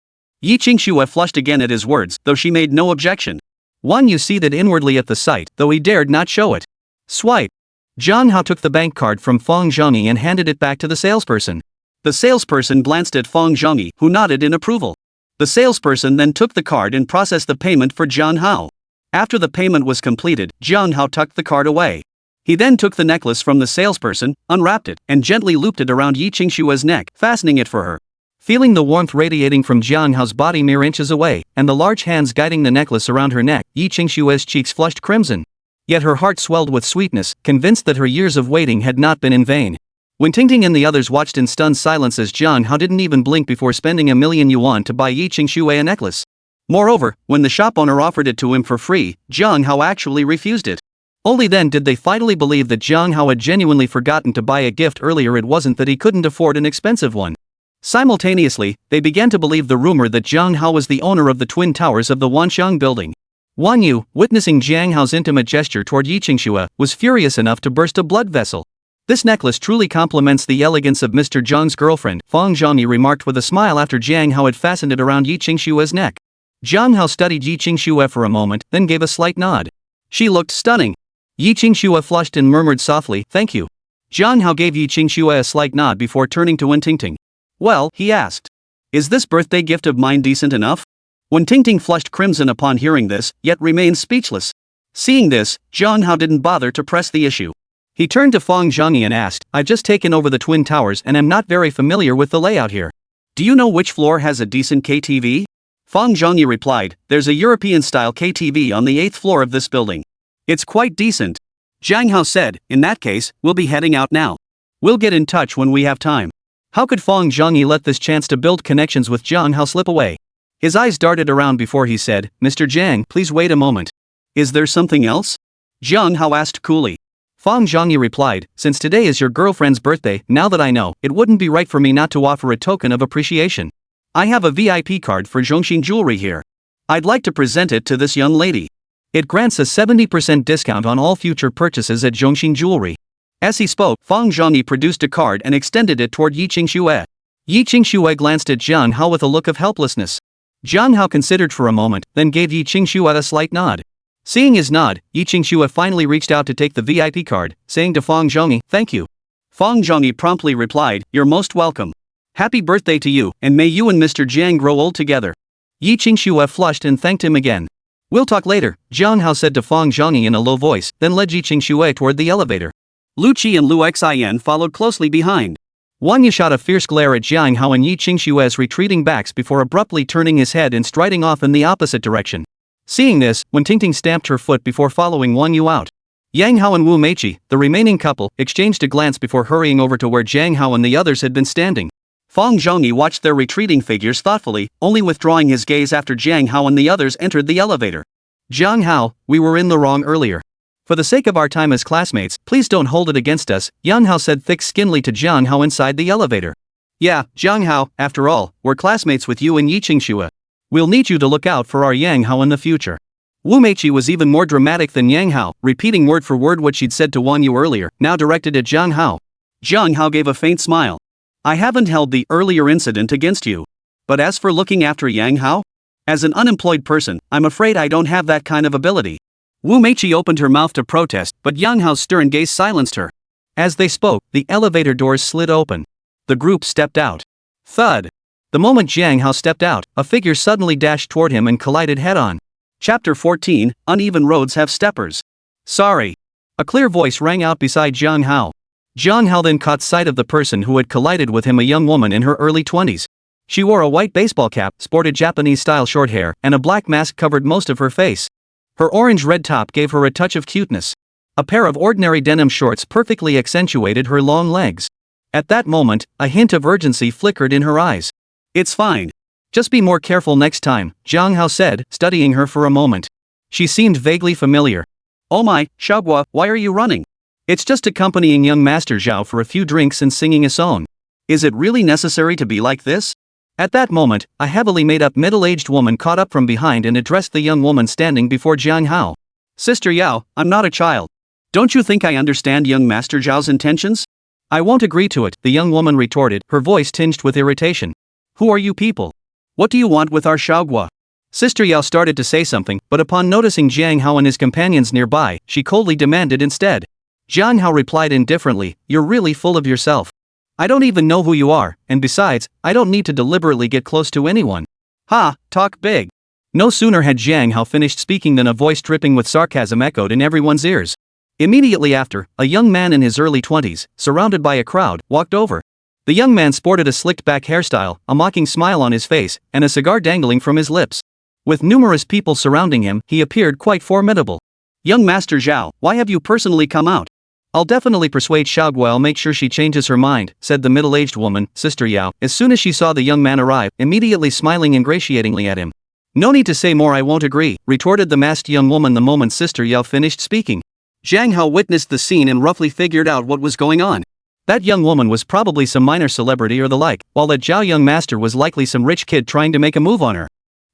Yi Qingxue flushed again at his words, though she made no objection. Wang Yu seethed inwardly at the sight, though he dared not show it. Swipe. Jiang Hao took the bank card from Fang Zhongyi and handed it back to the salesperson. The salesperson glanced at Fang Zhongyi, who nodded in approval. The salesperson then took the card and processed the payment for Jiang Hao. After the payment was completed, Jiang Hao tucked the card away. He then took the necklace from the salesperson, unwrapped it, and gently looped it around Yi Qingxue's neck, fastening it for her. Feeling the warmth radiating from Jiang Hao's body mere inches away, and the large hands guiding the necklace around her neck, Yi Qingxue's cheeks flushed crimson. Yet her heart swelled with sweetness, convinced that her years of waiting had not been in vain. When Tingting and the others watched in stunned silence as Jiang Hao didn't even blink before spending 1,000,000 yuan to buy Yi Qingxue a necklace. Moreover, when the shop owner offered it to him for free, Jiang Hao actually refused it. Only then did they finally believe that Jiang Hao had genuinely forgotten to buy a gift earlier. It wasn't that he couldn't afford an expensive one. Simultaneously, they began to believe the rumor that Jiang Hao was the owner of the twin towers of the Wanshang building. Wang Yu, witnessing Jiang Hao's intimate gesture toward Yi Qingxue, was furious enough to burst a blood vessel. "This necklace truly complements the elegance of Mr. Zhang's girlfriend," Fang Zhongyi remarked with a smile after Jiang Hao had fastened it around Yi Qingxue's neck. Jiang Hao studied Yi Qingxue for a moment, then gave a slight nod. She looked stunning. Yi Qingxue flushed and murmured softly, "Thank you." Jiang Hao gave Yi Qingxue a slight nod before turning to Wen Tingting. "Well," he asked, "is this birthday gift of mine decent enough?" Wen Tingting flushed crimson upon hearing this, yet remained speechless. Seeing this, Jiang Hao didn't bother to press the issue. He turned to Fang Zhongyi and asked, "I've just taken over the twin towers and am not very familiar with the layout here. Do you know which floor has a decent KTV?" Fang Zhongyi replied, "There's a European-style KTV on the 8th floor of this building. It's quite decent." Jiang Hao said, "In that case, we'll be heading out now. We'll get in touch when we have time." How could Fang Zhongyi let this chance to build connections with Jiang Hao slip away? His eyes darted around before he said, "Mr. Jiang, please wait a moment." "Is there something else?" Jiang Hao asked coolly. Fang Zhongyi replied, "Since today is your girlfriend's birthday, now that I know, it wouldn't be right for me not to offer a token of appreciation. I have a VIP card for Zhongxing Jewelry here. I'd like to present it to this young lady. It grants a 70% discount on all future purchases at Zhongxing Jewelry." As he spoke, Fang Zhongyi produced a card and extended it toward Yi Qingxue. Yi Qingxue glanced at Jiang Hao with a look of helplessness. Jiang Hao considered for a moment, then gave Yi Qingxue a slight nod. Seeing his nod, Yi Qingxue finally reached out to take the VIP card, saying to Fang Zhongyi, "Thank you." Fang Zhongyi promptly replied, "You're most welcome. Happy birthday to you, and may you and Mr. Jiang grow old together." Yi Qingxue flushed and thanked him again. "We'll talk later," Jiang Hao said to Fang Zhongyi in a low voice, then led Yi Qingxue toward the elevator. Lu Qi and Lu Xian followed closely behind. Wang Yu shot a fierce glare at Jiang Hao and Yi Qingxue's retreating backs before abruptly turning his head and striding off in the opposite direction. Seeing this, Wen Tingting stamped her foot before following Wang Yu out. Yang Hao and Wu Meiqi, the remaining couple, exchanged a glance before hurrying over to where Jiang Hao and the others had been standing. Fang Zhongyi watched their retreating figures thoughtfully, only withdrawing his gaze after Jiang Hao and the others entered the elevator. Jiang Hao, we were in the wrong earlier. For the sake of our time as classmates, please don't hold it against us, Yang Hao said thick-skinnedly to Jiang Hao inside the elevator. Yeah, Jiang Hao, after all, we're classmates with you and Yi Qingxue. We'll need you to look out for our Yang Hao in the future. Wu Meiqi was even more dramatic than Yang Hao, repeating word for word what she'd said to Wang Yu earlier, now directed at Jiang Hao. Jiang Hao gave a faint smile. I haven't held the earlier incident against you. But as for looking after Yang Hao? As an unemployed person, I'm afraid I don't have that kind of ability. Wu Meiqi opened her mouth to protest, but Yang Hao's stern gaze silenced her. As they spoke, the elevator doors slid open. The group stepped out. Thud. The moment Jiang Hao stepped out, a figure suddenly dashed toward him and collided head-on. Chapter 14, Uneven Roads Have Steppers. Sorry. A clear voice rang out beside Jiang Hao. Jiang Hao then caught sight of the person who had collided with him, a young woman in her early 20s. She wore a white baseball cap, sported Japanese-style short hair, and a black mask covered most of her face. Her orange-red top gave her a touch of cuteness. A pair of ordinary denim shorts perfectly accentuated her long legs. At that moment, a hint of urgency flickered in her eyes. It's fine. Just be more careful next time, Jiang Hao said, studying her for a moment. She seemed vaguely familiar. Oh my, Xiaoguo, why are you running? It's just accompanying young Master Zhao for a few drinks and singing a song. Is it really necessary to be like this? At that moment, a heavily made-up middle-aged woman caught up from behind and addressed the young woman standing before Jiang Hao. Sister Yao, I'm not a child. Don't you think I understand young Master Zhao's intentions? I won't agree to it, the young woman retorted, her voice tinged with irritation. Who are you people? What do you want with our Xiaoguo? Sister Yao started to say something, but upon noticing Jiang Hao and his companions nearby, she coldly demanded instead. Jiang Hao replied indifferently, you're really full of yourself. I don't even know who you are, and besides, I don't need to deliberately get close to anyone. Ha, talk big. No sooner had Jiang Hao finished speaking than a voice dripping with sarcasm echoed in everyone's ears. Immediately after, a young man in his early 20s, surrounded by a crowd, walked over. The young man sported a slicked-back hairstyle, a mocking smile on his face, and a cigar dangling from his lips. With numerous people surrounding him, he appeared quite formidable. Young Master Zhao, why have you personally come out? I'll definitely persuade Xiaoguo, I'll make sure she changes her mind, said the middle-aged woman, Sister Yao, as soon as she saw the young man arrive, immediately smiling ingratiatingly at him. No need to say more, I won't agree, retorted the masked young woman the moment Sister Yao finished speaking. Jiang Hao witnessed the scene and roughly figured out what was going on. That young woman was probably some minor celebrity or the like, while that Zhao young master was likely some rich kid trying to make a move on her.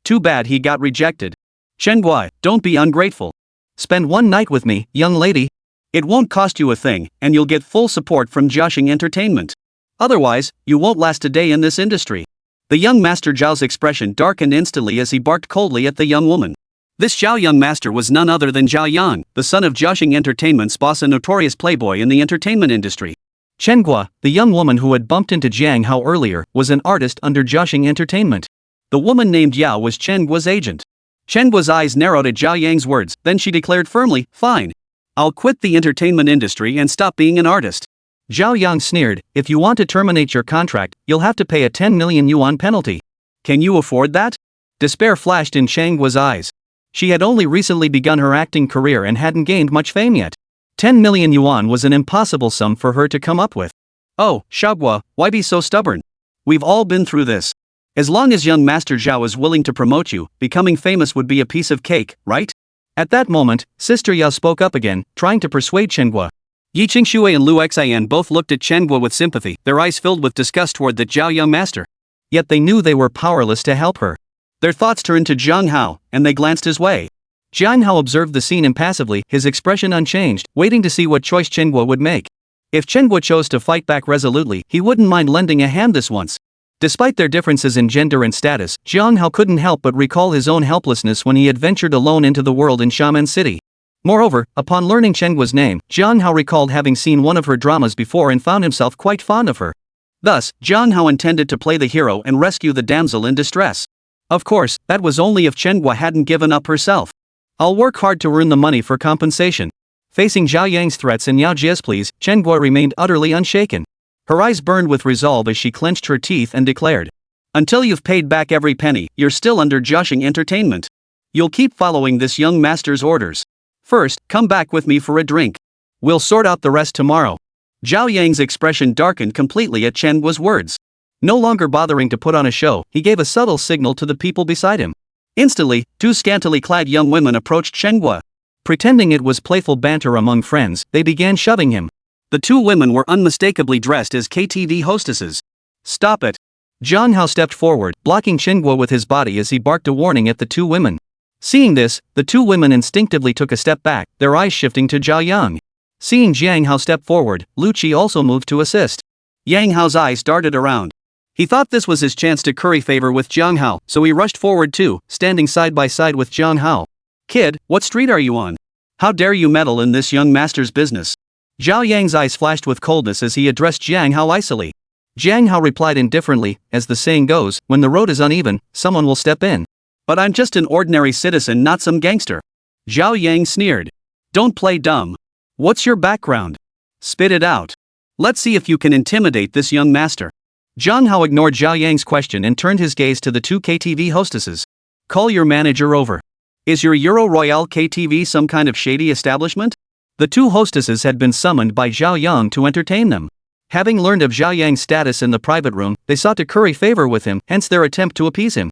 Too bad he got rejected. Chen Guai, don't be ungrateful. Spend one night with me, young lady. It won't cost you a thing, and you'll get full support from Jiaxing Entertainment. Otherwise, you won't last a day in this industry. The young master Zhao's expression darkened instantly as he barked coldly at the young woman. This Zhao young master was none other than Zhao Yang, the son of Jiaxing Entertainment's boss and notorious playboy in the entertainment industry. Chen Guo, the young woman who had bumped into Jiang Hao earlier, was an artist under Jiaxing Entertainment. The woman named Yao was Chen Guo's agent. Chen Guo's eyes narrowed at Zhao Yang's words, then she declared firmly, fine. I'll quit the entertainment industry and stop being an artist. Zhao Yang sneered, if you want to terminate your contract, you'll have to pay a 10 million yuan penalty. Can you afford that? Despair flashed in Chen Guo's eyes. She had only recently begun her acting career and hadn't gained much fame yet. 10 million yuan was an impossible sum for her to come up with. Oh, Xiaoguo, why be so stubborn? We've all been through this. As long as young Master Zhao is willing to promote you, becoming famous would be a piece of cake, right? At that moment, Sister Yao spoke up again, trying to persuade Chen Guo. Yi Qingxue and Lu Xian both looked at Chen Guo with sympathy, their eyes filled with disgust toward the Zhao young master. Yet they knew they were powerless to help her. Their thoughts turned to Jiang Hao, and they glanced his way. Jiang Hao observed the scene impassively, his expression unchanged, waiting to see what choice Chen Guo would make. If Chen Guo chose to fight back resolutely, he wouldn't mind lending a hand this once. Despite their differences in gender and status, Jiang Hao couldn't help but recall his own helplessness when he had ventured alone into the world in Xiamen City. Moreover, upon learning Chen Guo's name, Jiang Hao recalled having seen one of her dramas before and found himself quite fond of her. Thus, Jiang Hao intended to play the hero and rescue the damsel in distress. Of course, that was only if Chen Guo hadn't given up herself. I'll work hard to earn the money for compensation. Facing Zhao Yang's threats and Yao Jie's pleas, Chen Guo remained utterly unshaken. Her eyes burned with resolve as she clenched her teeth and declared, until you've paid back every penny, you're still under Jiaxing Entertainment. You'll keep following this young master's orders. First, come back with me for a drink. We'll sort out the rest tomorrow. Zhao Yang's expression darkened completely at Chen Guo's words. No longer bothering to put on a show, he gave a subtle signal to the people beside him. Instantly, two scantily clad young women approached Chen Guo. Pretending it was playful banter among friends, they began shoving him. The two women were unmistakably dressed as KTV hostesses. Stop it. Zhang Hao stepped forward, blocking Chen Guo with his body as he barked a warning at the two women. Seeing this, the two women instinctively took a step back, their eyes shifting to Zhao Yang. Seeing Jiang Hao step forward, Lu Qi also moved to assist. Yang Hao's eyes darted around. He thought this was his chance to curry favor with Jiang Hao, so he rushed forward too, standing side by side with Jiang Hao. Kid, what street are you on? How dare you meddle in this young master's business? Zhao Yang's eyes flashed with coldness as he addressed Jiang Hao icily. Jiang Hao replied indifferently, as the saying goes, when the road is uneven, someone will step in. But I'm just an ordinary citizen, not some gangster. Zhao Yang sneered. Don't play dumb. What's your background? Spit it out. Let's see if you can intimidate this young master. Jiang Hao ignored Zhao Yang's question and turned his gaze to the two KTV hostesses. Call your manager over. Is your Euro Royale KTV some kind of shady establishment? The two hostesses had been summoned by Zhao Yang to entertain them. Having learned of Zhao Yang's status in the private room, they sought to curry favor with him, hence their attempt to appease him.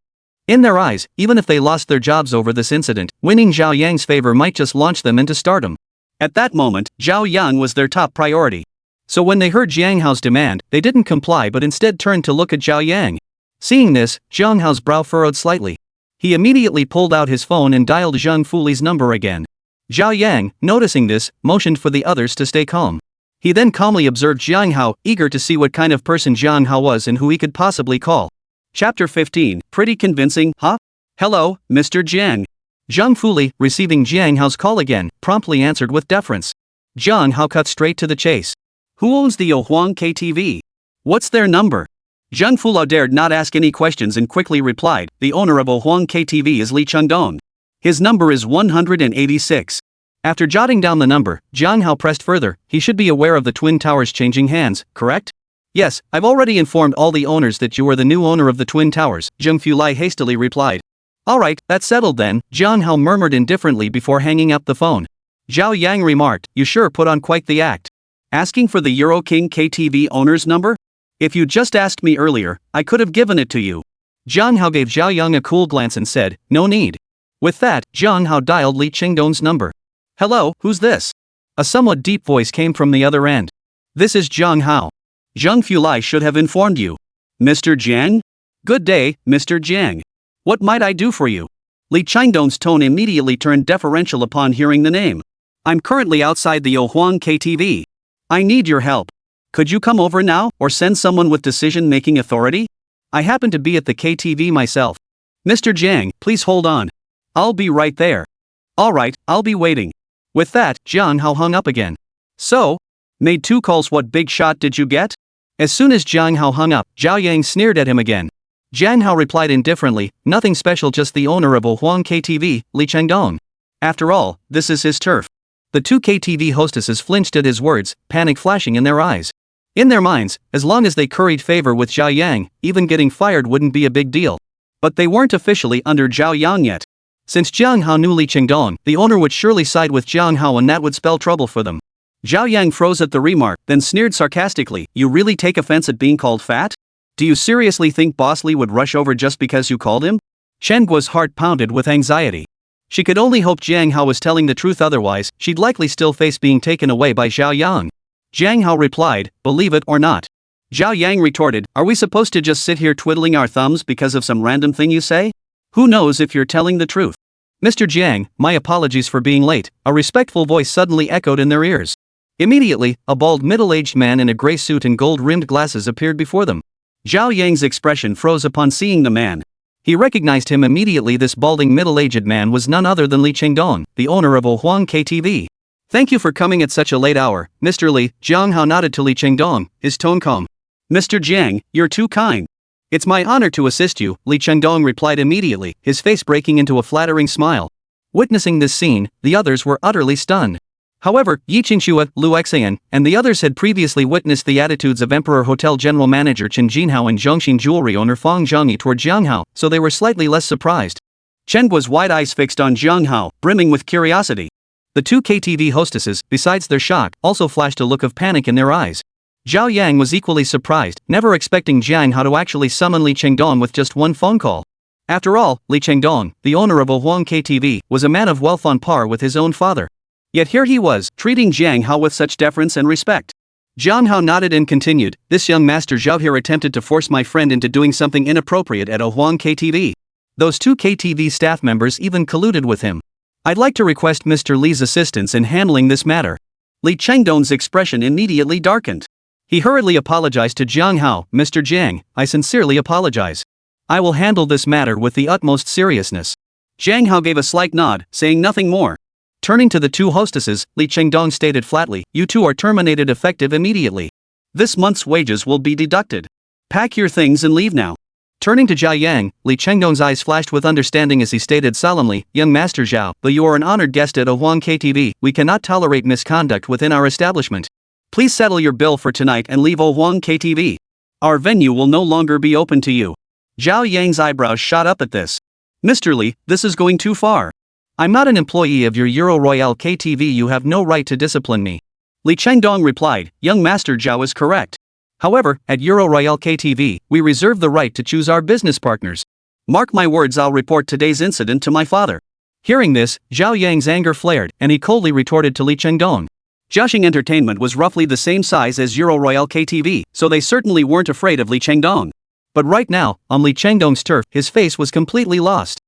In their eyes, even if they lost their jobs over this incident, winning Zhao Yang's favor might just launch them into stardom. At that moment, Zhao Yang was their top priority. So when they heard Jiang Hao's demand, they didn't comply but instead turned to look at Zhao Yang. Seeing this, Jiang Hao's brow furrowed slightly. He immediately pulled out his phone and dialed Zhang Fuli's number again. Zhao Yang, noticing this, motioned for the others to stay calm. He then calmly observed Jiang Hao, eager to see what kind of person Jiang Hao was and who he could possibly call. Chapter 15, Pretty convincing, huh? Hello, Mr. Jiang. Zhang Fuli, receiving Jiang Hao's call again, promptly answered with deference. Jiang Hao cut straight to the chase. Who owns the Ohuang KTV? What's their number? Zhang Fulao dared not ask any questions and quickly replied, the owner of Ohuang KTV is Li Chengdong. His number is 186. After jotting down the number, Jiang Hao pressed further, he should be aware of the Twin Towers changing hands, correct? Yes, I've already informed all the owners that you are the new owner of the Twin Towers, Zheng Fulai hastily replied. Alright, that's settled then, Jiang Hao murmured indifferently before hanging up the phone. Zhao Yang remarked, you sure put on quite the act. Asking for the Euro King KTV owner's number? If you just asked me earlier, I could have given it to you. Jiang Hao gave Zhao Yang a cool glance and said, no need. With that, Jiang Hao dialed Li Chengdong's number. Hello, who's this? A somewhat deep voice came from the other end. This is Jiang Hao. Zheng Fulai should have informed you. Mr. Jiang? Good day, Mr. Jiang. What might I do for you? Li Chengdong's tone immediately turned deferential upon hearing the name. I'm currently outside the Ohuang KTV. I need your help. Could you come over now, or send someone with decision-making authority? I happen to be at the KTV myself. Mr. Jiang, please hold on. I'll be right there. Alright, I'll be waiting. With that, Jiang Hao hung up again. So? Made 2 calls, what big shot did you get? As soon as Jiang Hao hung up, Zhao Yang sneered at him again. Jiang Hao replied indifferently, nothing special, just the owner of Ohuang KTV, Li Chengdong. After all, this is his turf. The 2 KTV hostesses flinched at his words, panic flashing in their eyes. In their minds, as long as they curried favor with Zhao Yang, even getting fired wouldn't be a big deal. But they weren't officially under Zhao Yang yet. Since Jiang Hao knew Li Chengdong, the owner would surely side with Jiang Hao and that would spell trouble for them. Zhao Yang froze at the remark, then sneered sarcastically, you really take offense at being called fat? Do you seriously think Boss Li would rush over just because you called him? Chen Guo's heart pounded with anxiety. She could only hope Jiang Hao was telling the truth, otherwise, she'd likely still face being taken away by Zhao Yang. Jiang Hao replied, believe it or not. Zhao Yang retorted, are we supposed to just sit here twiddling our thumbs because of some random thing you say? Who knows if you're telling the truth? Mr. Jiang, my apologies for being late, a respectful voice suddenly echoed in their ears. Immediately, a bald middle-aged man in a gray suit and gold-rimmed glasses appeared before them. Zhao Yang's expression froze upon seeing the man. He recognized him immediately. This balding middle-aged man was none other than Li Chengdong, the owner of Ohuang KTV. Thank you for coming at such a late hour, Mr. Li. Jiang Hao nodded to Li Chengdong, his tone calm. Mr. Jiang, you're too kind. It's my honor to assist you, Li Chengdong replied immediately, his face breaking into a flattering smile. Witnessing this scene, the others were utterly stunned. However, Yi Qingxue, Lu Xian, and the others had previously witnessed the attitudes of Emperor Hotel General Manager Chen Jinhao and Zhongxin Jewelry owner Fang Zhongyi toward Jiang Hao, so they were slightly less surprised. Chen Guo's wide eyes fixed on Jiang Hao, brimming with curiosity. The two KTV hostesses, besides their shock, also flashed a look of panic in their eyes. Zhao Yang was equally surprised, never expecting Jiang Hao to actually summon Li Chengdong with just one phone call. After all, Li Chengdong, the owner of Ohuang KTV, was a man of wealth on par with his own father. Yet here he was, treating Jiang Hao with such deference and respect. Jiang Hao nodded and continued, "This young master Zhao here attempted to force my friend into doing something inappropriate at Ohuang KTV. Those two KTV staff members even colluded with him. I'd like to request Mr. Li's assistance in handling this matter." Li Chengdong's expression immediately darkened. He hurriedly apologized to Jiang Hao. "Mr. Jiang, I sincerely apologize. I will handle this matter with the utmost seriousness." Jiang Hao gave a slight nod, saying nothing more. Turning to the two hostesses, Li Chengdong stated flatly, "You two are terminated effective immediately. This month's wages will be deducted. Pack your things and leave now." Turning to Zhao Yang, Li Chengdong's eyes flashed with understanding as he stated solemnly, "Young Master Zhao, though you are an honored guest at Ohuang KTV, we cannot tolerate misconduct within our establishment. Please settle your bill for tonight and leave Ohuang KTV. Our venue will no longer be open to you." Zhao Yang's eyebrows shot up at this. "Mr. Li, this is going too far. I'm not an employee of your Euro Royale KTV, you have no right to discipline me." Li Chengdong replied, "Young Master Zhao is correct. However, at Euro Royale KTV, we reserve the right to choose our business partners. Mark my words, I'll report today's incident to my father." Hearing this, Zhao Yang's anger flared, and he coldly retorted to Li Chengdong. Jiaxing Entertainment was roughly the same size as Euro Royale KTV, so they certainly weren't afraid of Li Chengdong. But right now, on Li Chengdong's turf, his face was completely lost.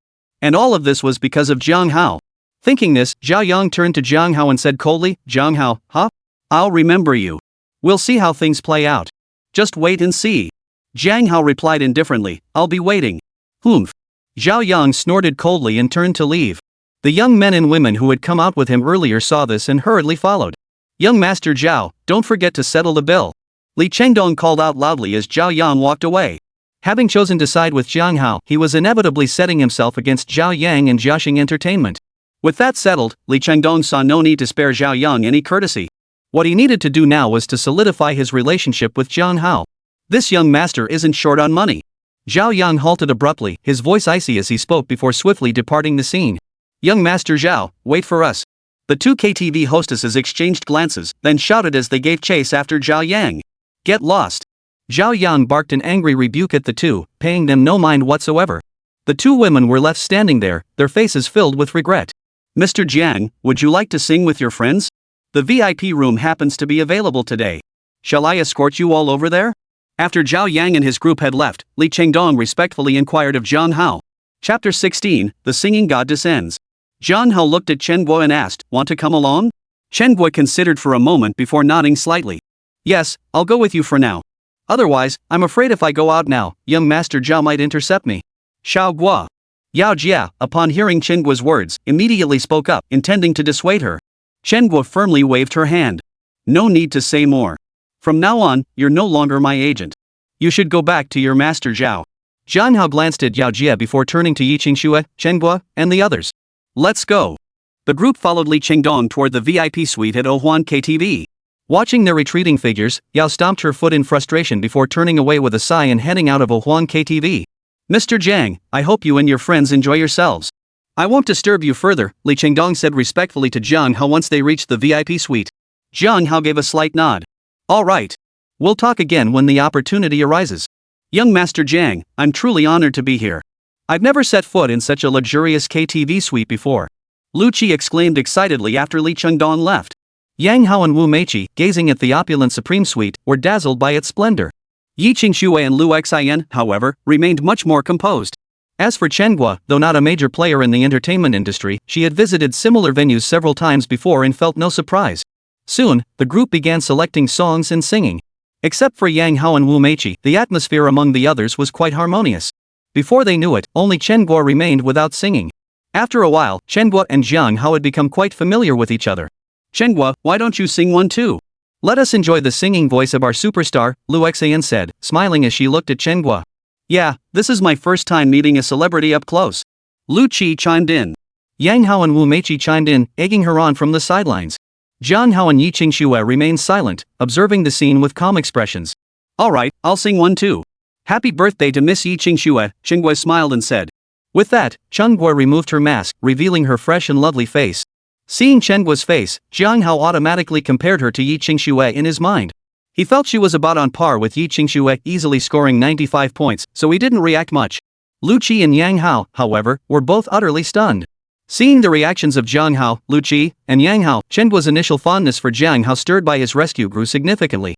And all of this was because of Jiang Hao. Thinking this, Zhao Yang turned to Jiang Hao and said coldly, "Jiang Hao, huh? I'll remember you. We'll see how things play out. Just wait and see." Jiang Hao replied indifferently, "I'll be waiting." "Humph." Zhao Yang snorted coldly and turned to leave. The young men and women who had come out with him earlier saw this and hurriedly followed. "Young Master Zhao, don't forget to settle the bill," Li Chengdong called out loudly as Zhao Yang walked away. Having chosen to side with Jiang Hao, he was inevitably setting himself against Zhao Yang and Jiaxing Entertainment. With that settled, Li Chengdong saw no need to spare Zhao Yang any courtesy. What he needed to do now was to solidify his relationship with Jiang Hao. This young master isn't short on money. Zhao Yang halted abruptly, his voice icy as he spoke before swiftly departing the scene. "Young Master Zhao, wait for us." The two KTV hostesses exchanged glances, then shouted as they gave chase after Zhao Yang. "Get lost." Zhao Yang barked an angry rebuke at the two, paying them no mind whatsoever. The two women were left standing there, their faces filled with regret. "Mr. Jiang, would you like to sing with your friends? The VIP room happens to be available today. Shall I escort you all over there?" After Zhao Yang and his group had left, Li Chengdong respectfully inquired of Jiang Hao. Chapter 16, The Singing God Descends. Jiang Hao looked at Chen Guo and asked, "Want to come along?" Chen Guo considered for a moment before nodding slightly. "Yes, I'll go with you for now. Otherwise, I'm afraid if I go out now, young Master Zhao might intercept me." Xiao Guo. Yao Jia, upon hearing Chen Guo's words, immediately spoke up, intending to dissuade her. Chen Guo firmly waved her hand. "No need to say more. From now on, you're no longer my agent. You should go back to your Master Zhao." Jiang Hao glanced at Yao Jia before turning to Yi Qingxue, Chen Guo, and the others. "Let's go." The group followed Li Chengdong toward the VIP suite at Ohuan KTV. Watching their retreating figures, Yao stomped her foot in frustration before turning away with a sigh and heading out of Ohuan KTV. "Mr. Jiang, I hope you and your friends enjoy yourselves. I won't disturb you further," Li Chengdong said respectfully to Jiang Hao once they reached the VIP suite. Jiang Hao gave a slight nod. "All right. We'll talk again when the opportunity arises. Young Master Jiang, I'm truly honored to be here. I've never set foot in such a luxurious KTV suite before." Lu Qi exclaimed excitedly after Li Chengdong left. Yang Hao and Wu Meiqi, gazing at the opulent Supreme Suite, were dazzled by its splendor. Yi Qingxue and Lu Xian, however, remained much more composed. As for Chen Guo, though not a major player in the entertainment industry, she had visited similar venues several times before and felt no surprise. Soon, the group began selecting songs and singing. Except for Yang Hao and Wu Meiqi, the atmosphere among the others was quite harmonious. Before they knew it, only Chen Guo remained without singing. After a while, Chen Guo and Jiang Hao had become quite familiar with each other. "Chen Guo, why don't you sing one too? Let us enjoy the singing voice of our superstar," Lu Xian said, smiling as she looked at Chen Guo. "Yeah, this is my first time meeting a celebrity up close." Lu Qi chimed in. Yang Hao and Wu Meiqi chimed in, egging her on from the sidelines. Jiang Hao and Yi Qingxue remained silent, observing the scene with calm expressions. "All right, I'll sing one too. Happy birthday to Miss Yi Qingxue," Chen Guo smiled and said. With that, Chen Guo removed her mask, revealing her fresh and lovely face. Seeing Chengua's face, Jiang Hao automatically compared her to Yi Qingxue in his mind. He felt she was about on par with Yi Qingxue, easily scoring 95 points, so he didn't react much. Lu Qi and Yang Hao, however, were both utterly stunned. Seeing the reactions of Jiang Hao, Lu Qi, and Yang Hao, Chengua's initial fondness for Jiang Hao stirred by his rescue grew significantly.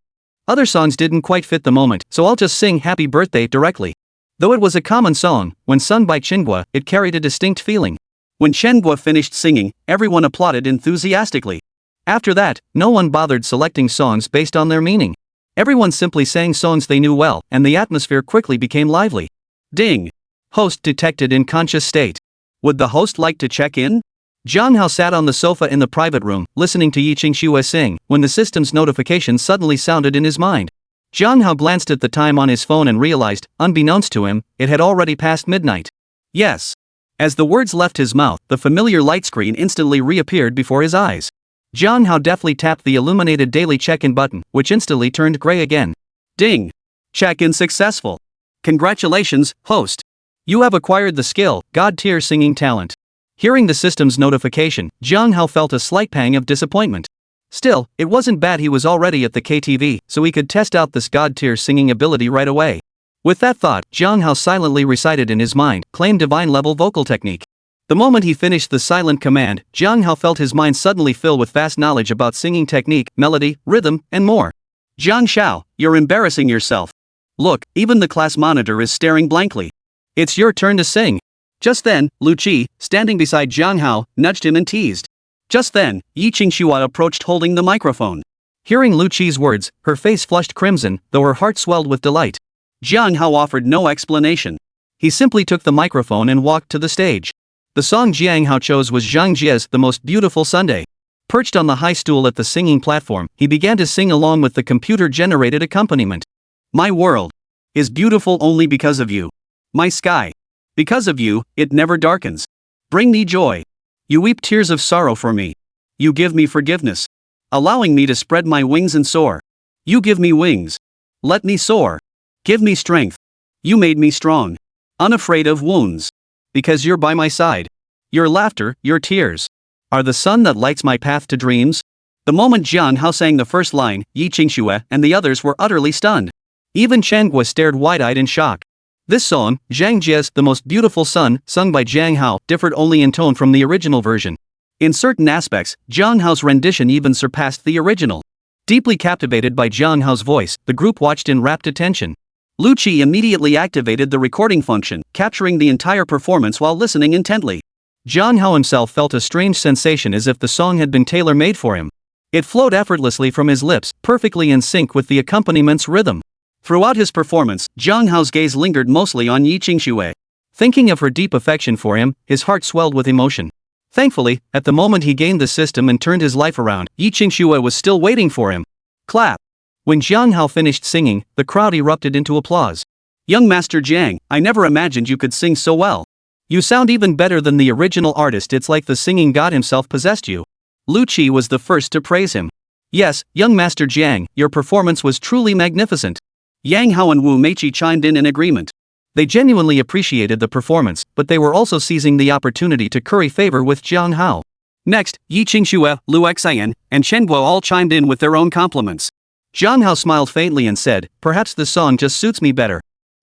Other songs didn't quite fit the moment, so I'll just sing Happy Birthday directly. Though it was a common song, when sung by Chenghua, it carried a distinct feeling. When Chenghua finished singing, everyone applauded enthusiastically. After that, no one bothered selecting songs based on their meaning. Everyone simply sang songs they knew well, and the atmosphere quickly became lively. Ding! Host detected in conscious state. Would the host like to check in? Jiang Hao sat on the sofa in the private room, listening to Yi Qingxue sing, when the system's notification suddenly sounded in his mind. Jiang Hao glanced at the time on his phone and realized, unbeknownst to him, it had already passed midnight. Yes. As the words left his mouth, the familiar light screen instantly reappeared before his eyes. Jiang Hao deftly tapped the illuminated daily check-in button, which instantly turned gray again. Ding! Check-in successful. Congratulations, host. You have acquired the skill, God-tier singing talent. Hearing the system's notification, Jiang Hao felt a slight pang of disappointment. Still, it wasn't bad he was already at the KTV, so he could test out this God-tier singing ability right away. With that thought, Jiang Hao silently recited in his mind, claim divine-level vocal technique. The moment he finished the silent command, Jiang Hao felt his mind suddenly fill with vast knowledge about singing technique, melody, rhythm, and more. Jiang Xiao, you're embarrassing yourself. Look, even the class monitor is staring blankly. It's your turn to sing. Just then, Lu Qi, standing beside Jiang Hao, nudged him and teased. Just then, Yi Qingxue approached holding the microphone. Hearing Lu Qi's words, her face flushed crimson, though her heart swelled with delight. Jiang Hao offered no explanation. He simply took the microphone and walked to the stage. The song Jiang Hao chose was Zhang Jie's The Most Beautiful Sunday. Perched on the high stool at the singing platform, he began to sing along with the computer-generated accompaniment. My world is beautiful only because of you. My sky. Because of you, it never darkens. Bring me joy. You weep tears of sorrow for me. You give me forgiveness, allowing me to spread my wings and soar. You give me wings. Let me soar. Give me strength. You made me strong, unafraid of wounds. Because you're by my side. Your laughter, your tears, are the sun that lights my path to dreams. The moment Jiang Hao sang the first line, Yi Qingxue and the others were utterly stunned. Even Chenghua stared wide-eyed in shock. This song, Zhang Jie's The Most Beautiful Sun, sung by Jiang Hao, differed only in tone from the original version. In certain aspects, Jiang Hao's rendition even surpassed the original. Deeply captivated by Jiang Hao's voice, the group watched in rapt attention. Lu Qi immediately activated the recording function, capturing the entire performance while listening intently. Jiang Hao himself felt a strange sensation as if the song had been tailor-made for him. It flowed effortlessly from his lips, perfectly in sync with the accompaniment rhythm. Throughout his performance, Jiang Hao's gaze lingered mostly on Yi Qingxue. Thinking of her deep affection for him, his heart swelled with emotion. Thankfully, at the moment he gained the system and turned his life around, Yi Qingxue was still waiting for him. Clap! When Jiang Hao finished singing, the crowd erupted into applause. Young Master Jiang, I never imagined you could sing so well. You sound even better than the original artist. It's like the singing god himself possessed you. Lu Qi was the first to praise him. Yes, young Master Jiang, your performance was truly magnificent. Yang Hao and Wu Meiqi chimed in agreement. They genuinely appreciated the performance, but they were also seizing the opportunity to curry favor with Jiang Hao. Next, Yi Qingxue, Lu Xian, and Chen Guo all chimed in with their own compliments. Jiang Hao smiled faintly and said, perhaps this song just suits me better.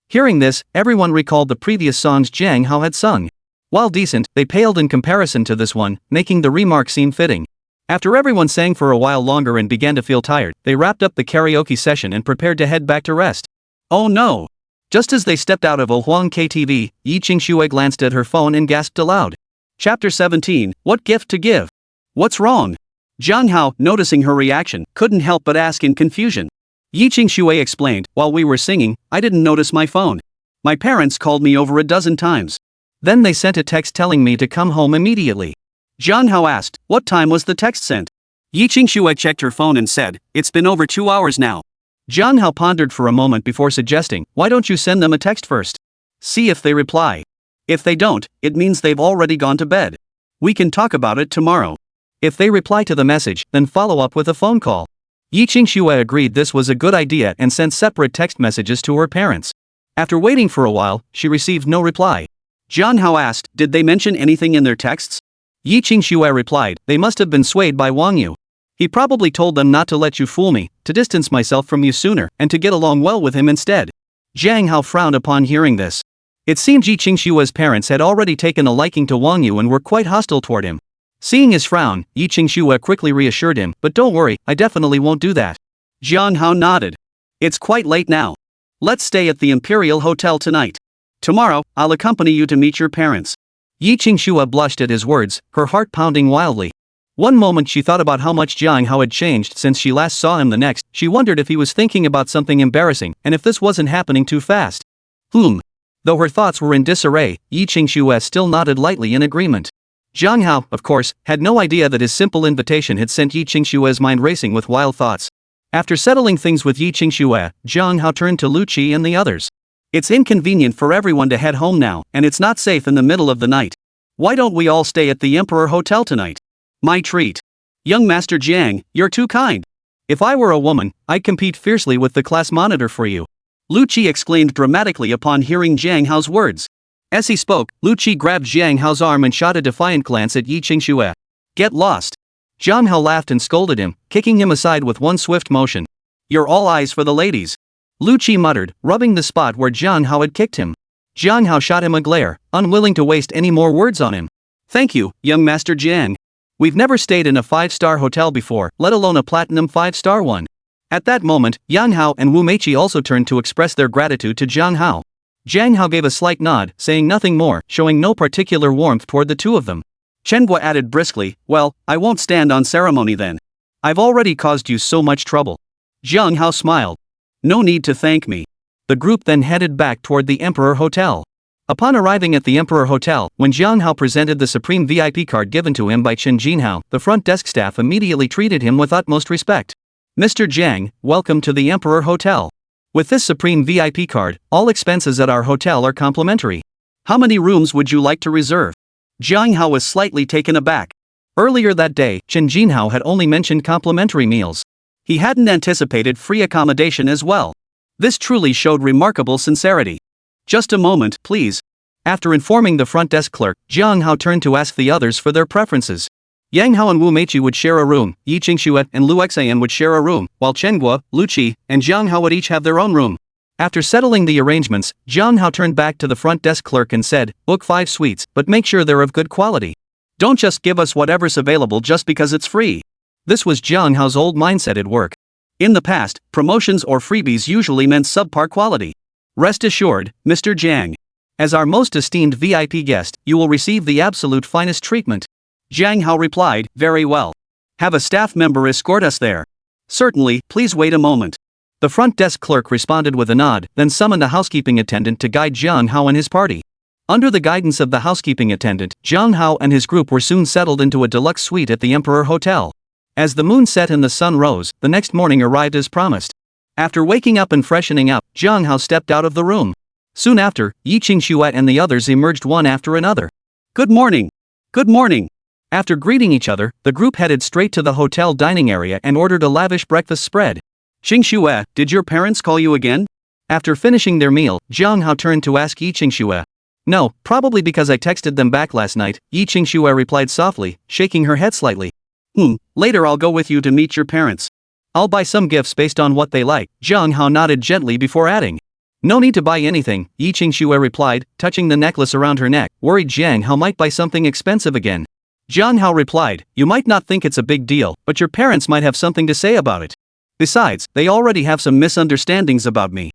Hearing this, everyone recalled the previous songs Jiang Hao had sung. While decent, they paled in comparison to this one, making the remark seem fitting. After everyone sang for a while longer and began to feel tired, they wrapped up the karaoke session and prepared to head back to rest. Oh no! Just as they stepped out of Ohuang KTV, Yi Qingxue glanced at her phone and gasped aloud. Chapter 17, What Gift to Give? What's wrong? Jiang Hao, noticing her reaction, couldn't help but ask in confusion. Yi Qingxue explained, while we were singing, I didn't notice my phone. My parents called me over a dozen times. Then they sent a text telling me to come home immediately. Jiang Hao asked, what time was the text sent? Yi Qingxue checked her phone and said, it's been over 2 hours now. Jiang Hao pondered for a moment before suggesting, why don't you send them a text first? See if they reply. If they don't, it means they've already gone to bed. We can talk about it tomorrow. If they reply to the message, then follow up with a phone call. Yi Qingxue agreed this was a good idea and sent separate text messages to her parents. After waiting for a while, she received no reply. Jiang Hao asked, did they mention anything in their texts? Yi Qingxue replied, they must have been swayed by Wang Yu. He probably told them not to let you fool me, to distance myself from you sooner, and to get along well with him instead. Jiang Hao frowned upon hearing this. It seemed Yi Qingshue's parents had already taken a liking to Wang Yu and were quite hostile toward him. Seeing his frown, Yi Qingxue quickly reassured him, but don't worry, I definitely won't do that. Jiang Hao nodded. It's quite late now. Let's stay at the Imperial Hotel tonight. Tomorrow, I'll accompany you to meet your parents. Yi Qingxue blushed at his words, her heart pounding wildly. One moment she thought about how much Jiang Hao had changed since she last saw him. The next, she wondered if he was thinking about something embarrassing and if this wasn't happening too fast. Though her thoughts were in disarray, Yi Qingxue still nodded lightly in agreement. Jiang Hao, of course, had no idea that his simple invitation had sent Yi Qingshue's mind racing with wild thoughts. After settling things with Yi Qingxue, Jiang Hao turned to Lu Qi and the others. It's inconvenient for everyone to head home now, and it's not safe in the middle of the night. Why don't we all stay at the Emperor Hotel tonight? My treat. Young Master Jiang, you're too kind. If I were a woman, I'd compete fiercely with the class monitor for you. Lu Qi exclaimed dramatically upon hearing Jiang Hao's words. As he spoke, Lu Qi grabbed Jiang Hao's arm and shot a defiant glance at Yi Qingxue. Get lost. Jiang Hao laughed and scolded him, kicking him aside with one swift motion. You're all eyes for the ladies. Lu Qi muttered, rubbing the spot where Jiang Hao had kicked him. Jiang Hao shot him a glare, unwilling to waste any more words on him. Thank you, young Master Jiang. We've never stayed in a 5-star hotel before, let alone a platinum 5-star one. At that moment, Yang Hao and Wu Meiqi also turned to express their gratitude to Jiang Hao. Jiang Hao gave a slight nod, saying nothing more, showing no particular warmth toward the two of them. Chen added briskly, well, I won't stand on ceremony then. I've already caused you so much trouble. Jiang Hao smiled. No need to thank me. The group then headed back toward the Emperor Hotel. Upon arriving at the Emperor Hotel, when Jiang Hao presented the Supreme VIP card given to him by Chen Jinhao, the front desk staff immediately treated him with utmost respect. Mr. Jiang, welcome to the Emperor Hotel. With this Supreme VIP card, all expenses at our hotel are complimentary. How many rooms would you like to reserve? Jiang Hao was slightly taken aback. Earlier that day, Chen Jinhao had only mentioned complimentary meals. He hadn't anticipated free accommodation as well. This truly showed remarkable sincerity. Just a moment, please. After informing the front desk clerk, Jiang Hao turned to ask the others for their preferences. Yang Hao and Wu Meiqi would share a room, Yi Qingxue and Lu Xian would share a room, while Chen Guo, Lu Qi, and Jiang Hao would each have their own room. After settling the arrangements, Jiang Hao turned back to the front desk clerk and said, book 5 suites, but make sure they're of good quality. Don't just give us whatever's available just because it's free. This was Jiang Hao's old mindset at work. In the past, promotions or freebies usually meant subpar quality. Rest assured, Mr. Jiang. As our most esteemed VIP guest, you will receive the absolute finest treatment. Jiang Hao replied, very well. Have a staff member escort us there. Certainly, please wait a moment. The front desk clerk responded with a nod, then summoned a housekeeping attendant to guide Jiang Hao and his party. Under the guidance of the housekeeping attendant, Jiang Hao and his group were soon settled into a deluxe suite at the Emperor Hotel. As the moon set and the sun rose, the next morning arrived as promised. After waking up and freshening up, Jiang Hao stepped out of the room. Soon after, Yi Qingxue and the others emerged one after another. Good morning. Good morning. After greeting each other, the group headed straight to the hotel dining area and ordered a lavish breakfast spread. Qingxue, did your parents call you again? After finishing their meal, Jiang Hao turned to ask Yi Qingxue. No, probably because I texted them back last night, Yi Qingxue replied softly, shaking her head slightly. Later I'll go with you to meet your parents. I'll buy some gifts based on what they like. Jiang Hao nodded gently before adding. No need to buy anything, Yi Qingxue replied, touching the necklace around her neck, worried Jiang Hao might buy something expensive again. Jiang Hao replied, you might not think it's a big deal, but your parents might have something to say about it. Besides, they already have some misunderstandings about me.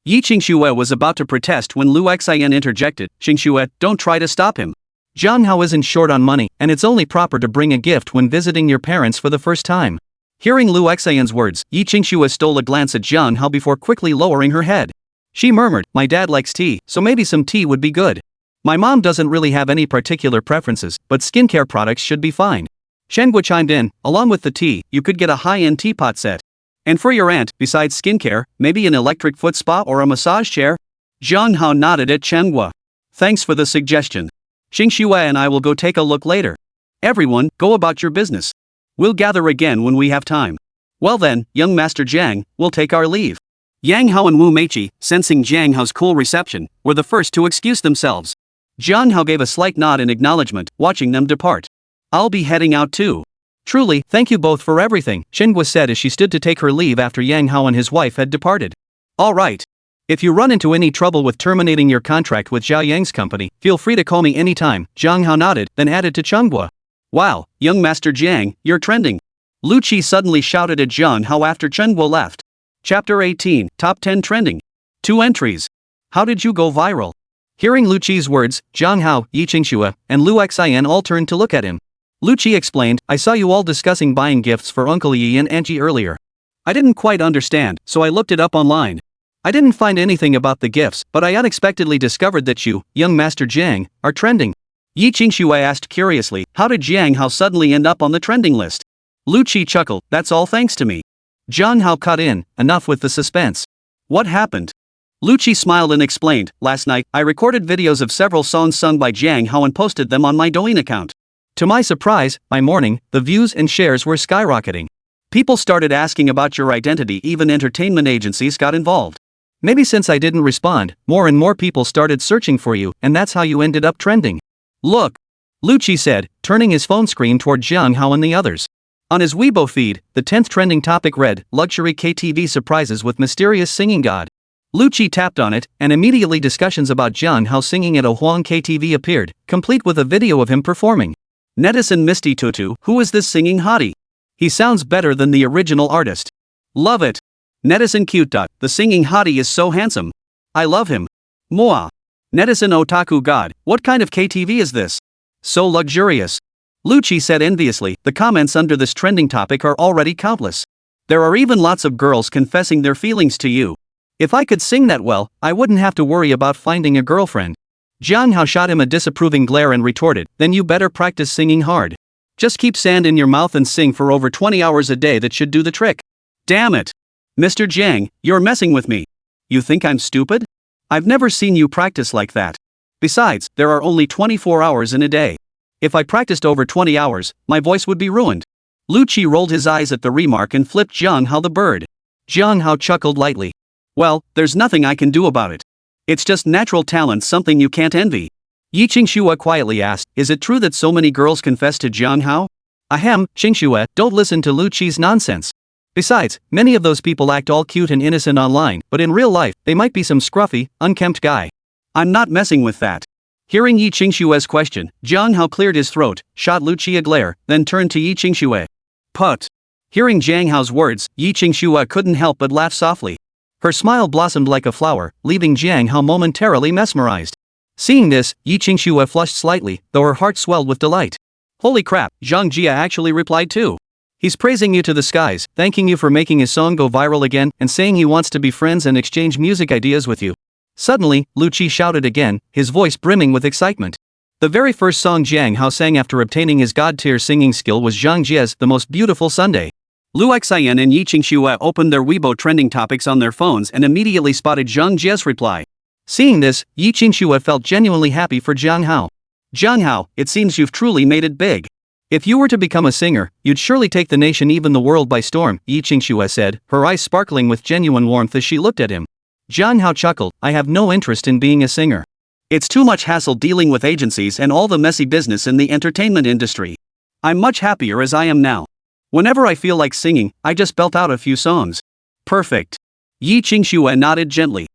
Yi Qingxue was about to protest when Lu Xian interjected, Qingxue, don't try to stop him. Jiang Hao isn't short on money, and it's only proper to bring a gift when visiting your parents for the first time. Hearing Lu Xian's words, Yi Qingxue stole a glance at Jiang Hao before quickly lowering her head. She murmured, my dad likes tea, so maybe some tea would be good. My mom doesn't really have any particular preferences, but skincare products should be fine. Shenguo chimed in, along with the tea, you could get a high-end teapot set. And for your aunt, besides skincare, maybe an electric foot spa or a massage chair? Jiang Hao nodded at Chenghua. Thanks for the suggestion. Qingxue and I will go take a look later. Everyone, go about your business. We'll gather again when we have time. Well then, young Master Jiang, we'll take our leave. Yang Hao and Wu Meiqi, sensing Jiang Hao's cool reception, were the first to excuse themselves. Jiang Hao gave a slight nod in acknowledgement, watching them depart. I'll be heading out too. Truly, thank you both for everything, Shinhwa said as she stood to take her leave after Yang Hao and his wife had departed. Alright. If you run into any trouble with terminating your contract with Zhao Yang's company, feel free to call me anytime, Jiang Hao nodded, then added to Chenghua. Wow, young Master Jiang, you're trending. Lu Qi suddenly shouted at Jiang Hao after Chenghua left. Chapter 18, Top 10 Trending. 2 entries. How did you go viral? Hearing Lu Qi's words, Jiang Hao, Yi Qingxue, and Lu Xian all turned to look at him. Lu Qi explained, I saw you all discussing buying gifts for Uncle Yi and Aunt Yi earlier. I didn't quite understand, so I looked it up online. I didn't find anything about the gifts, but I unexpectedly discovered that you, young Master Jiang, are trending. Yi Qingxue asked curiously, how did Jiang Hao suddenly end up on the trending list? Lu Qi chuckled, that's all thanks to me. Jiang Hao cut in, enough with the suspense. What happened? Lu Qi smiled and explained, last night, I recorded videos of several songs sung by Jiang Hao and posted them on my Douyin account. To my surprise, by morning, the views and shares were skyrocketing. People started asking about your identity, even entertainment agencies got involved. Maybe since I didn't respond, more and more people started searching for you, and that's how you ended up trending. Look, Lu Qi said, turning his phone screen toward Jiang Hao and the others. On his Weibo feed, the 10th trending topic read, Luxury KTV Surprises with Mysterious Singing God. Lu Qi tapped on it, and immediately discussions about Jiang Hao singing at a Huang KTV appeared, complete with a video of him performing. Netizen Misty Tutu, who is this singing hottie? He sounds better than the original artist. Love it. Netizen Cute. The singing hottie is so handsome. I love him. Mwah. Netizen Otaku God, what kind of KTV is this? So luxurious. Lu Qi said enviously, the comments under this trending topic are already countless. There are even lots of girls confessing their feelings to you. If I could sing that well, I wouldn't have to worry about finding a girlfriend. Jiang Hao shot him a disapproving glare and retorted, then you better practice singing hard. Just keep sand in your mouth and sing for over 20 hours a day, that should do the trick. Damn it. Mr. Jiang, you're messing with me. You think I'm stupid? I've never seen you practice like that. Besides, there are only 24 hours in a day. If I practiced over 20 hours, my voice would be ruined. Lu Qi rolled his eyes at the remark and flipped Jiang Hao the bird. Jiang Hao chuckled lightly. Well, there's nothing I can do about it. It's just natural talent, something you can't envy. Yi Qingxue quietly asked, is it true that so many girls confess to Jiang Hao? Ahem, Qingxue, don't listen to Lu Qi's nonsense. Besides, many of those people act all cute and innocent online, but in real life, they might be some scruffy, unkempt guy. I'm not messing with that. Hearing Yi Qingxue's question, Jiang Hao cleared his throat, shot Lu Qi a glare, then turned to Yi Qingxue. Put. Hearing Jiang Hao's words, Yi Qingxue couldn't help but laugh softly. Her smile blossomed like a flower, leaving Jiang Hao momentarily mesmerized. Seeing this, Yi Qingxue flushed slightly, though her heart swelled with delight. Holy crap, Zhang Jia actually replied too. He's praising you to the skies, thanking you for making his song go viral again, and saying he wants to be friends and exchange music ideas with you. Suddenly, Lu Qi shouted again, his voice brimming with excitement. The very first song Jiang Hao sang after obtaining his god-tier singing skill was Zhang Jia's The Most Beautiful Sunday. Lu Xian and Yi Qingxue opened their Weibo trending topics on their phones and immediately spotted Zhang Jia's reply. Seeing this, Yi Qingxue felt genuinely happy for Jiang Hao. Jiang Hao, it seems you've truly made it big. If you were to become a singer, you'd surely take the nation, even the world, by storm, Yi Qingxue said, her eyes sparkling with genuine warmth as she looked at him. Jiang Hao chuckled, I have no interest in being a singer. It's too much hassle dealing with agencies and all the messy business in the entertainment industry. I'm much happier as I am now. Whenever I feel like singing, I just belt out a few songs. Perfect. Yi Qingxue nodded gently.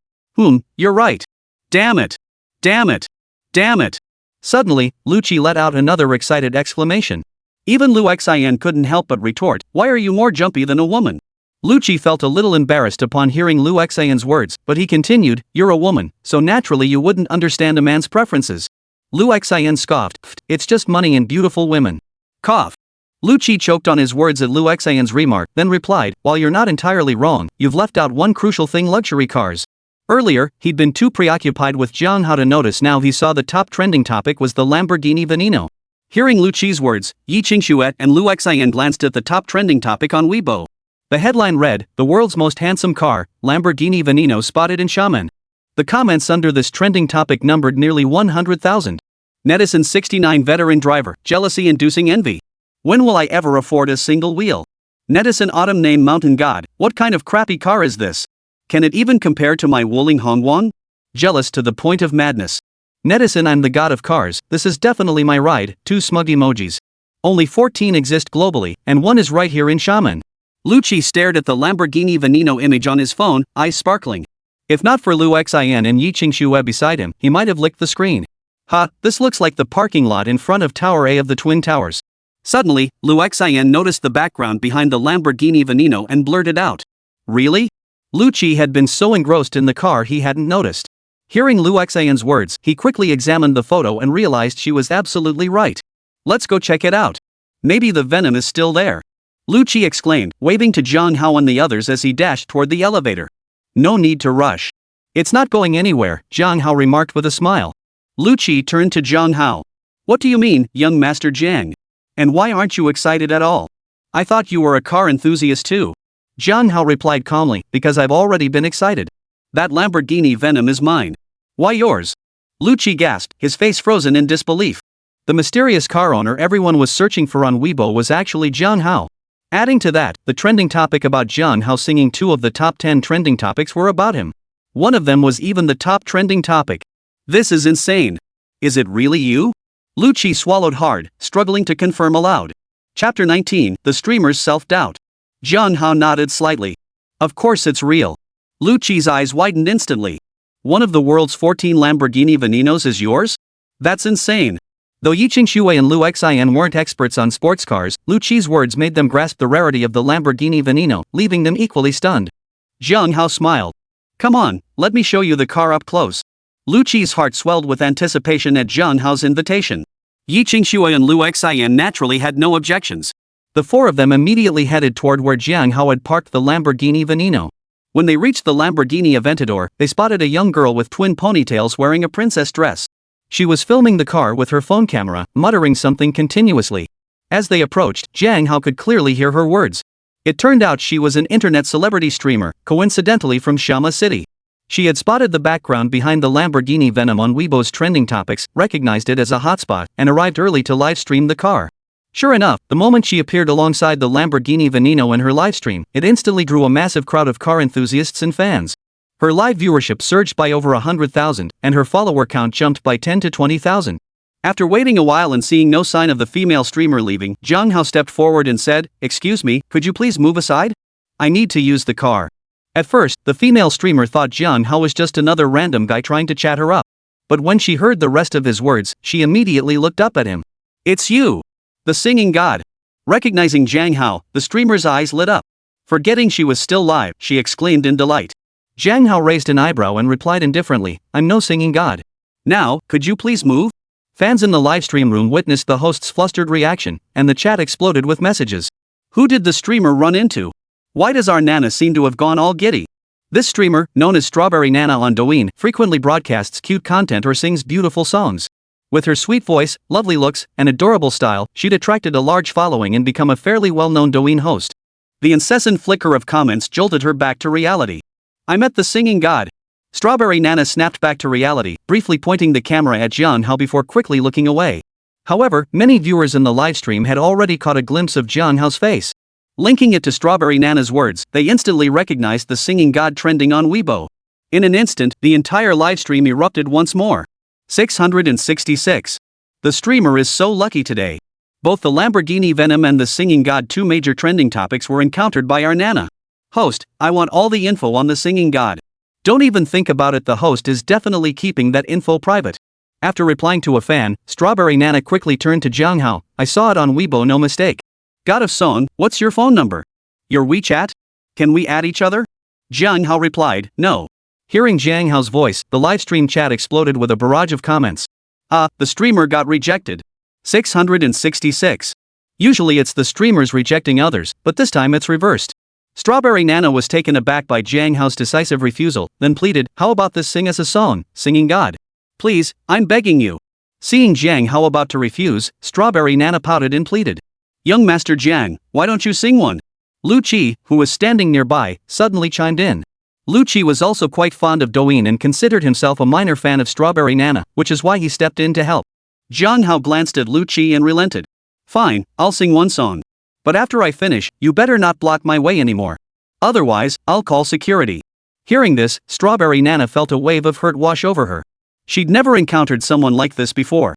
You're right. Damn it. Damn it. Damn it. Suddenly, Lu Qi let out another excited exclamation. Even Lu Xian couldn't help but retort, why are you more jumpy than a woman? Lu Qi felt a little embarrassed upon hearing Lu Xian's words, but he continued, you're a woman, so naturally you wouldn't understand a man's preferences. Lu Xian scoffed, it's just money and beautiful women. Cough. Lu Qi choked on his words at Lu Xian's remark, then replied, while you're not entirely wrong, you've left out one crucial thing, luxury cars. Earlier, he'd been too preoccupied with Jiang Hao to notice. Now he saw the top trending topic was the Lamborghini Veneno. Hearing Lu Qi's words, Yi Qingxue and Lu Xian glanced at the top trending topic on Weibo. The headline read, the world's most handsome car, Lamborghini Veneno spotted in Xiamen. The comments under this trending topic numbered nearly 100,000. Netizen 69 veteran driver, jealousy-inducing envy. When will I ever afford a single wheel? Netizen autumn name mountain god, what kind of crappy car is this? Can it even compare to my Wuling Hongguang? Jealous to the point of madness. Netizen I'm the god of cars, this is definitely my ride, 2 smug emojis. Only 14 exist globally, and one is right here in Xiamen. Lucci stared at the Lamborghini Veneno image on his phone, eyes sparkling. If not for Lu Xian and Yi Qingxue beside him, he might have licked the screen. Ha, this looks like the parking lot in front of Tower A of the Twin Towers. Suddenly, Lu Xian noticed the background behind the Lamborghini Veneno and blurted out. Really? Lucci had been so engrossed in the car he hadn't noticed. Hearing Lu Xian's words, he quickly examined the photo and realized she was absolutely right. Let's go check it out. Maybe the venom is still there. Lucci exclaimed, waving to Zhang Hao and the others as he dashed toward the elevator. No need to rush. It's not going anywhere, Zhang Hao remarked with a smile. Lucci turned to Zhang Hao. What do you mean, young Master Jiang? And why aren't you excited at all? I thought you were a car enthusiast too. Zhang Hao replied calmly, because I've already been excited. That Lamborghini Venom is mine. Why yours? Lucci gasped, his face frozen in disbelief. The mysterious car owner everyone was searching for on Weibo was actually Zhang Hao. Adding to that, the trending topic about Zhang Hao singing 2 of the top 10 trending topics were about him. One of them was even the top trending topic. This is insane. Is it really you? Lucci swallowed hard, struggling to confirm aloud. Chapter 19, The Streamer's Self-Doubt. Zhang Hao nodded slightly. Of course it's real. Lucci's eyes widened instantly. One of the world's 14 Lamborghini Venenos is yours? That's insane. Though Yi Qingxue and Lu Xian weren't experts on sports cars, Lucci's words made them grasp the rarity of the Lamborghini Veneno, leaving them equally stunned. Zhang Hao smiled. Come on, let me show you the car up close. Lucci's heart swelled with anticipation at Zhang Hao's invitation. Yi Qingxue and Lu Xian naturally had no objections. The 4 of them immediately headed toward where Zhang Hao had parked the Lamborghini Veneno. When they reached the Lamborghini Aventador, they spotted a young girl with twin ponytails wearing a princess dress. She was filming the car with her phone camera, muttering something continuously. As they approached, Zhang Hao could clearly hear her words. It turned out she was an internet celebrity streamer, coincidentally from Shama City. She had spotted the background behind the Lamborghini Venom on Weibo's trending topics, recognized it as a hotspot, and arrived early to livestream the car. Sure enough, the moment she appeared alongside the Lamborghini Veneno in her livestream, it instantly drew a massive crowd of car enthusiasts and fans. Her live viewership surged by over 100,000, and her follower count jumped by 10 to 20,000. After waiting a while and seeing no sign of the female streamer leaving, Zhang Hao stepped forward and said, "Excuse me, could you please move aside? I need to use the car." At first, the female streamer thought Zhang Hao was just another random guy trying to chat her up. But when she heard the rest of his words, she immediately looked up at him. "It's you! The singing god!" Recognizing Zhang Hao, the streamer's eyes lit up. Forgetting she was still live, she exclaimed in delight. Zhang Hao raised an eyebrow and replied indifferently, "I'm no singing god." "Now, could you please move?" Fans in the livestream room witnessed the host's flustered reaction, and the chat exploded with messages. Who did the streamer run into? Why does our Nana seem to have gone all giddy? This streamer, known as Strawberry Nana on Douyin, frequently broadcasts cute content or sings beautiful songs. With her sweet voice, lovely looks, and adorable style, she'd attracted a large following and become a fairly well-known Douyin host. The incessant flicker of comments jolted her back to reality. "I met the singing god." Strawberry Nana snapped back to reality, briefly pointing the camera at Zhang Hao before quickly looking away. However, many viewers in the livestream had already caught a glimpse of Zhang Hao's face. Linking it to Strawberry Nana's words, they instantly recognized the singing god trending on Weibo. In an instant, the entire livestream erupted once more. 666. The streamer is so lucky today. Both the Lamborghini Venom and the singing god, 2 major trending topics, were encountered by our Nana. Host, I want all the info on the singing god. Don't even think about it, the host is definitely keeping that info private. After replying to a fan, Strawberry Nana quickly turned to Zhang Hao. "I saw it on Weibo, no mistake. God of Song, what's your phone number? Your WeChat? Can we add each other?" Zhang Hao replied, "No." Hearing Zhang Hao's voice, the livestream chat exploded with a barrage of comments. The streamer got rejected. 666. Usually it's the streamers rejecting others, but this time it's reversed. Strawberry Nana was taken aback by Zhang Hao's decisive refusal, then pleaded, "How about this sing us a song, singing god? Please, I'm begging you." Seeing Zhang Hao about to refuse, Strawberry Nana pouted and pleaded, "Young Master Jiang, why don't you sing one?" Lucci, who was standing nearby, suddenly chimed in. Lucci was also quite fond of Douyin and considered himself a minor fan of Strawberry Nana, which is why he stepped in to help. Zhang Hao glanced at Lucci and relented. "Fine, I'll sing one song. But after I finish, you better not block my way anymore. Otherwise, I'll call security." Hearing this, Strawberry Nana felt a wave of hurt wash over her. She'd never encountered someone like this before.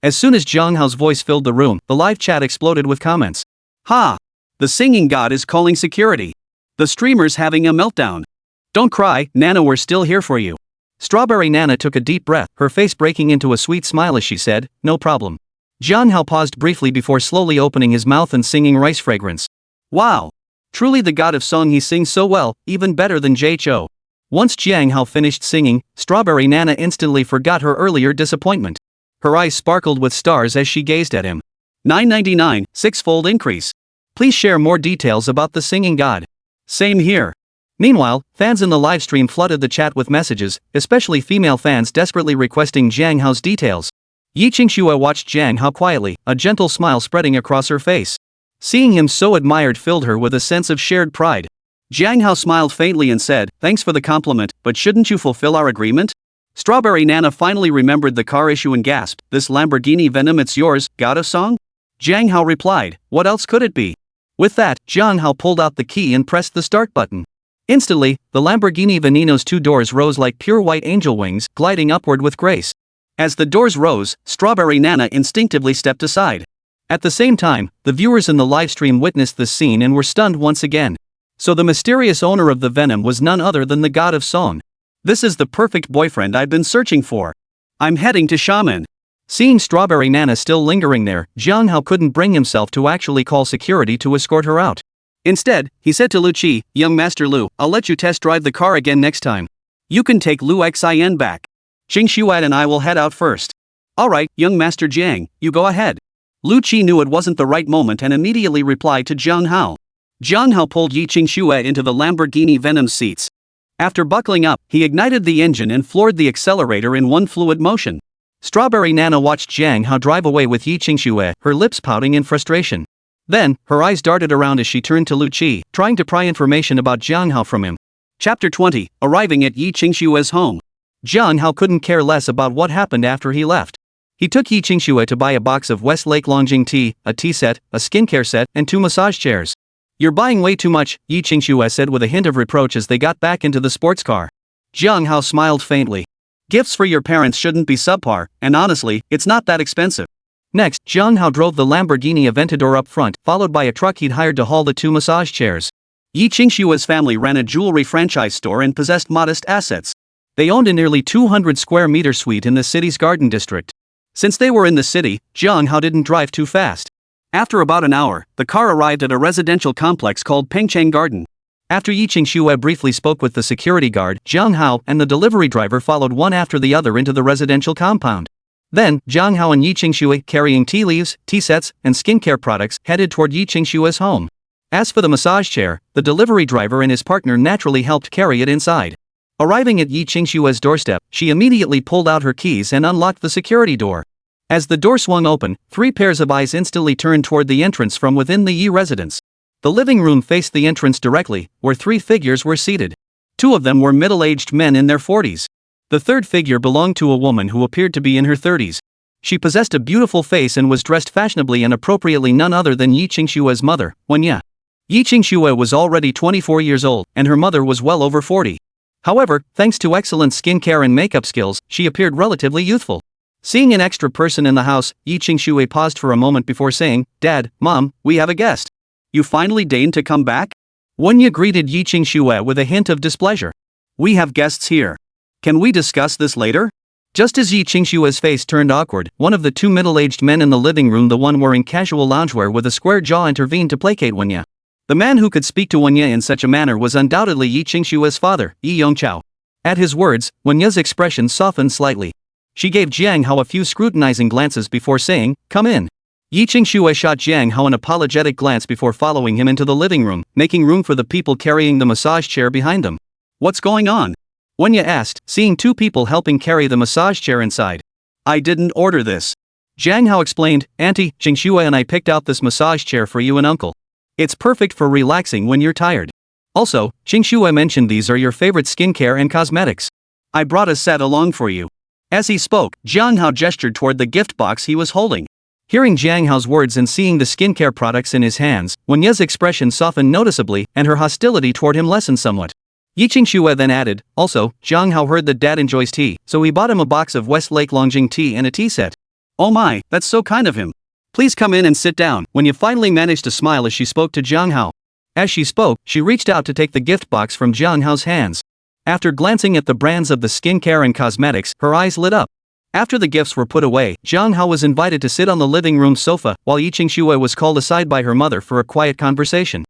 As soon as Jiang Hao's voice filled the room, the live chat exploded with comments. Ha! The singing god is calling security. The streamer's having a meltdown. Don't cry, Nana, we're still here for you. Strawberry Nana took a deep breath, her face breaking into a sweet smile as she said, no problem. Jiang Hao paused briefly before slowly opening his mouth and singing Rice Fragrance. Wow! Truly the god of song, he sings so well, even better than Cho. Once Jiang Hao finished singing, Strawberry Nana instantly forgot her earlier disappointment. Her eyes sparkled with stars as she gazed at him. 999, six-fold increase. Please share more details about the singing god. Same here. Meanwhile, fans in the livestream flooded the chat with messages, especially female fans desperately requesting Jiang Hao's details. Yi Qingxue watched Jiang Hao quietly, a gentle smile spreading across her face. Seeing him so admired filled her with a sense of shared pride. Jiang Hao smiled faintly and said, thanks for the compliment, but shouldn't you fulfill our agreement? Strawberry Nana finally remembered the car issue and gasped, this Lamborghini Venom, it's yours, god of song? Jiang Hao replied, what else could it be? With that, Jiang Hao pulled out the key and pressed the start button. Instantly, the Lamborghini Veneno's two doors rose like pure white angel wings, gliding upward with grace. As the doors rose, Strawberry Nana instinctively stepped aside. At the same time, the viewers in the livestream witnessed this scene and were stunned once again. So the mysterious owner of the Venom was none other than the god of song. This is the perfect boyfriend I've been searching for. I'm heading to Shaman. Seeing Strawberry Nana still lingering there, Jiang Hao couldn't bring himself to actually call security to escort her out. Instead, he said to Lu Qi, young Master Lu, I'll let you test drive the car again next time. You can take Lu Xin back. Xing Xuan and I will head out first. Alright, young Master Jiang, you go ahead. Lu Qi knew it wasn't the right moment and immediately replied to Jiang Hao. Jiang Hao pulled Yi Qingxue into the Lamborghini Venom seats. After buckling up, he ignited the engine and floored the accelerator in one fluid motion. Strawberry Nana watched Jiang Hao drive away with Yi Qingxue, her lips pouting in frustration. Then, her eyes darted around as she turned to Lu Qi, trying to pry information about Jiang Hao from him. Chapter 20, Arriving at Yi Qingxue's home. Jiang Hao couldn't care less about what happened after he left. He took Yi Qingxue to buy a box of Westlake Longjing tea, a tea set, a skincare set, and 2 massage chairs. You're buying way too much, Yi Qingxue said with a hint of reproach as they got back into the sports car. Jiang Hao smiled faintly. Gifts for your parents shouldn't be subpar, and honestly, it's not that expensive. Next, Jiang Hao drove the Lamborghini Aventador up front, followed by a truck he'd hired to haul the 2 massage chairs. Yi Qingxue's family ran a jewelry franchise store and possessed modest assets. They owned a nearly 200 square meter suite in the city's garden district. Since they were in the city, Jiang Hao didn't drive too fast. After about an hour, the car arrived at a residential complex called Pengcheng Garden. After Yi Qingxue briefly spoke with the security guard, Jiang Hao and the delivery driver followed one after the other into the residential compound. Then, Jiang Hao and Yi Qingxue, carrying tea leaves, tea sets, and skincare products, headed toward Yi Qingxue's home. As for the massage chair, the delivery driver and his partner naturally helped carry it inside. Arriving at Yi Qingxue's doorstep, she immediately pulled out her keys and unlocked the security door. As the door swung open, 3 pairs of eyes instantly turned toward the entrance from within the Yi residence. The living room faced the entrance directly, where 3 figures were seated. 2 of them were middle-aged men in their 40s. The third figure belonged to a woman who appeared to be in her 30s. She possessed a beautiful face and was dressed fashionably and appropriately, none other than Yi Qingxue's mother, Wenya. Yi Qingxue was already 24 years old, and her mother was well over 40. However, thanks to excellent skincare and makeup skills, she appeared relatively youthful. Seeing an extra person in the house, Yi Qingxue paused for a moment before saying, Dad, Mom, we have a guest. You finally deigned to come back? Wenya greeted Yi Qingxue with a hint of displeasure. We have guests here. Can we discuss this later? Just as Yi Qingxue's face turned awkward, one of the 2 middle-aged men in the living room, the one wearing casual loungewear with a square jaw, intervened to placate Wenya. The man who could speak to Wenya in such a manner was undoubtedly Yi Qingxue's father, Yi Yongqiao. At his words, Wenya's expression softened slightly. She gave Jiang Hao a few scrutinizing glances before saying, Come in. Yi Qingxue shot Jiang Hao an apologetic glance before following him into the living room, making room for the people carrying the massage chair behind them. What's going on? Wenya asked, seeing 2 people helping carry the massage chair inside. I didn't order this. Jiang Hao explained, Auntie, Qingxue and I picked out this massage chair for you and Uncle. It's perfect for relaxing when you're tired. Also, Qingxue mentioned these are your favorite skincare and cosmetics. I brought a set along for you. As he spoke, Jiang Hao gestured toward the gift box he was holding. Hearing Jiang Hao's words and seeing the skincare products in his hands, Wenya's expression softened noticeably, and her hostility toward him lessened somewhat. Yi Qingxue then added, Also, Jiang Hao heard that Dad enjoys tea, so he bought him a box of Westlake Longjing tea and a tea set. Oh my, that's so kind of him. Please come in and sit down. Wenya finally managed to smile as she spoke to Jiang Hao. As she spoke, she reached out to take the gift box from Jiang Hao's hands. After glancing at the brands of the skincare and cosmetics, her eyes lit up. After the gifts were put away, Jiang Hao was invited to sit on the living room sofa, while Yi Qingxue was called aside by her mother for a quiet conversation.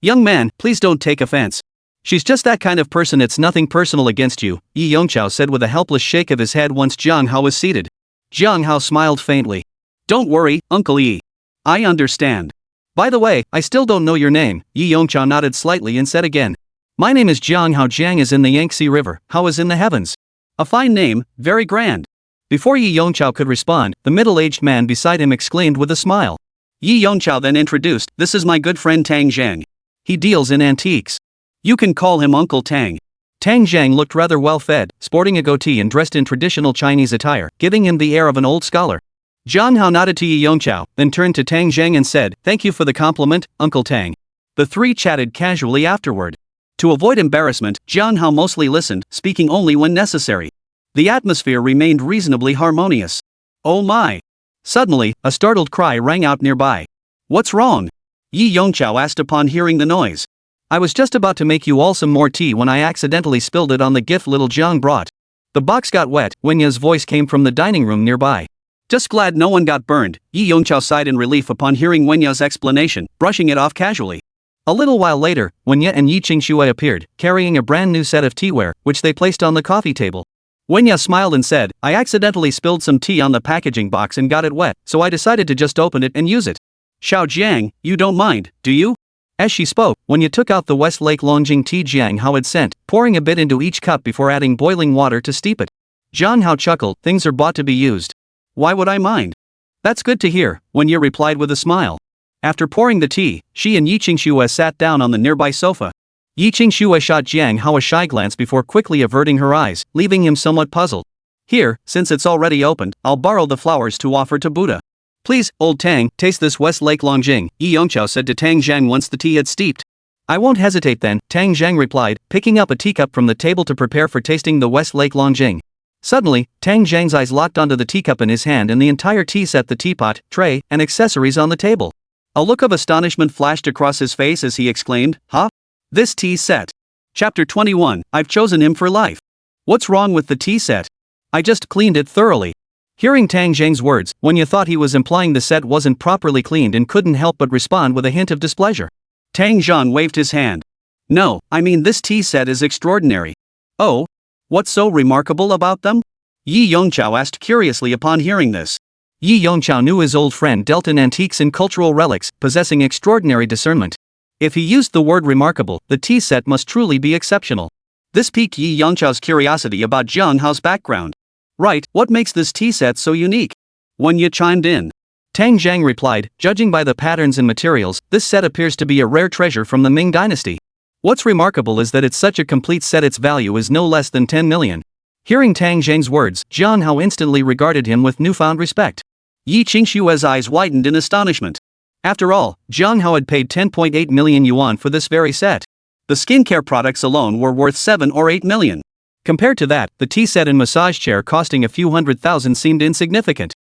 Young man, please don't take offense. She's just that kind of person, it's nothing personal against you, Yi Yongqiao said with a helpless shake of his head once Jiang Hao was seated. Jiang Hao smiled faintly. Don't worry, Uncle Yi. I understand. By the way, I still don't know your name, Yi Yongqiao nodded slightly and said again. My name is Jiang Hao. Jiang is in the Yangtze River, Hao is in the heavens. A fine name, very grand. Before Yi Yongqiao could respond, the middle-aged man beside him exclaimed with a smile. Yi Yongqiao then introduced, this is my good friend Tang Zhang. He deals in antiques. You can call him Uncle Tang. Tang Zhang looked rather well-fed, sporting a goatee and dressed in traditional Chinese attire, giving him the air of an old scholar. Jiang Hao nodded to Yi Yongqiao, then turned to Tang Zhang and said, thank you for the compliment, Uncle Tang. The three chatted casually afterward. To avoid embarrassment, Jiang Hao mostly listened, speaking only when necessary. The atmosphere remained reasonably harmonious. Oh my! Suddenly, a startled cry rang out nearby. What's wrong? Yi Yongqiao asked upon hearing the noise. I was just about to make you all some more tea when I accidentally spilled it on the gift little Jiang brought. The box got wet, Wenya's voice came from the dining room nearby. Just glad no one got burned, Yi Yongqiao sighed in relief upon hearing Wenya's explanation, brushing it off casually. A little while later, Wenya and Yi Qingxue appeared, carrying a brand new set of teaware, which they placed on the coffee table. Wenya smiled and said, I accidentally spilled some tea on the packaging box and got it wet, so I decided to just open it and use it. Xiao Jiang, you don't mind, do you? As she spoke, Wenya took out the Westlake Longjing tea Jiang Hao had sent, pouring a bit into each cup before adding boiling water to steep it. Jiang Hao chuckled, things are bought to be used. Why would I mind? That's good to hear, Wenya replied with a smile. After pouring the tea, she and Yi Qingxue sat down on the nearby sofa. Yi Qingxue shot Jiang Hao a shy glance before quickly averting her eyes, leaving him somewhat puzzled. Here, since it's already opened, I'll borrow the flowers to offer to Buddha. Please, old Tang, taste this Westlake Longjing, Yi Yongqiao said to Tang Zhang once the tea had steeped. I won't hesitate then, Tang Zhang replied, picking up a teacup from the table to prepare for tasting the Westlake Longjing. Suddenly, Tang Zhang's eyes locked onto the teacup in his hand and the entire tea set, the teapot, tray, and accessories on the table. A look of astonishment flashed across his face as he exclaimed, huh? This tea set. Chapter 21, I've chosen him for life. What's wrong with the tea set? I just cleaned it thoroughly. Hearing Tang Zhang's words, Wenya thought he was implying the set wasn't properly cleaned and couldn't help but respond with a hint of displeasure. Tang Zhang waved his hand. No, I mean this tea set is extraordinary. Oh? What's so remarkable about them? Yi Yongqiao asked curiously upon hearing this. Yi Yongqiao knew his old friend dealt in antiques and cultural relics, possessing extraordinary discernment. If he used the word remarkable, the tea set must truly be exceptional. This piqued Yi Yongqiao's curiosity about Jiang Hao's background. Right, what makes this tea set so unique? Wenya chimed in. Tang Zhang replied, judging by the patterns and materials, this set appears to be a rare treasure from the Ming dynasty. What's remarkable is that it's such a complete set, its value is no less than 10 million. Hearing Tang Zhang's words, Jiang Hao instantly regarded him with newfound respect. Yi Qingxue's eyes widened in astonishment. After all, Jiang Hao had paid 10.8 million yuan for this very set. The skincare products alone were worth 7 or 8 million. Compared to that, the tea set and massage chair costing a few $100,000 seemed insignificant.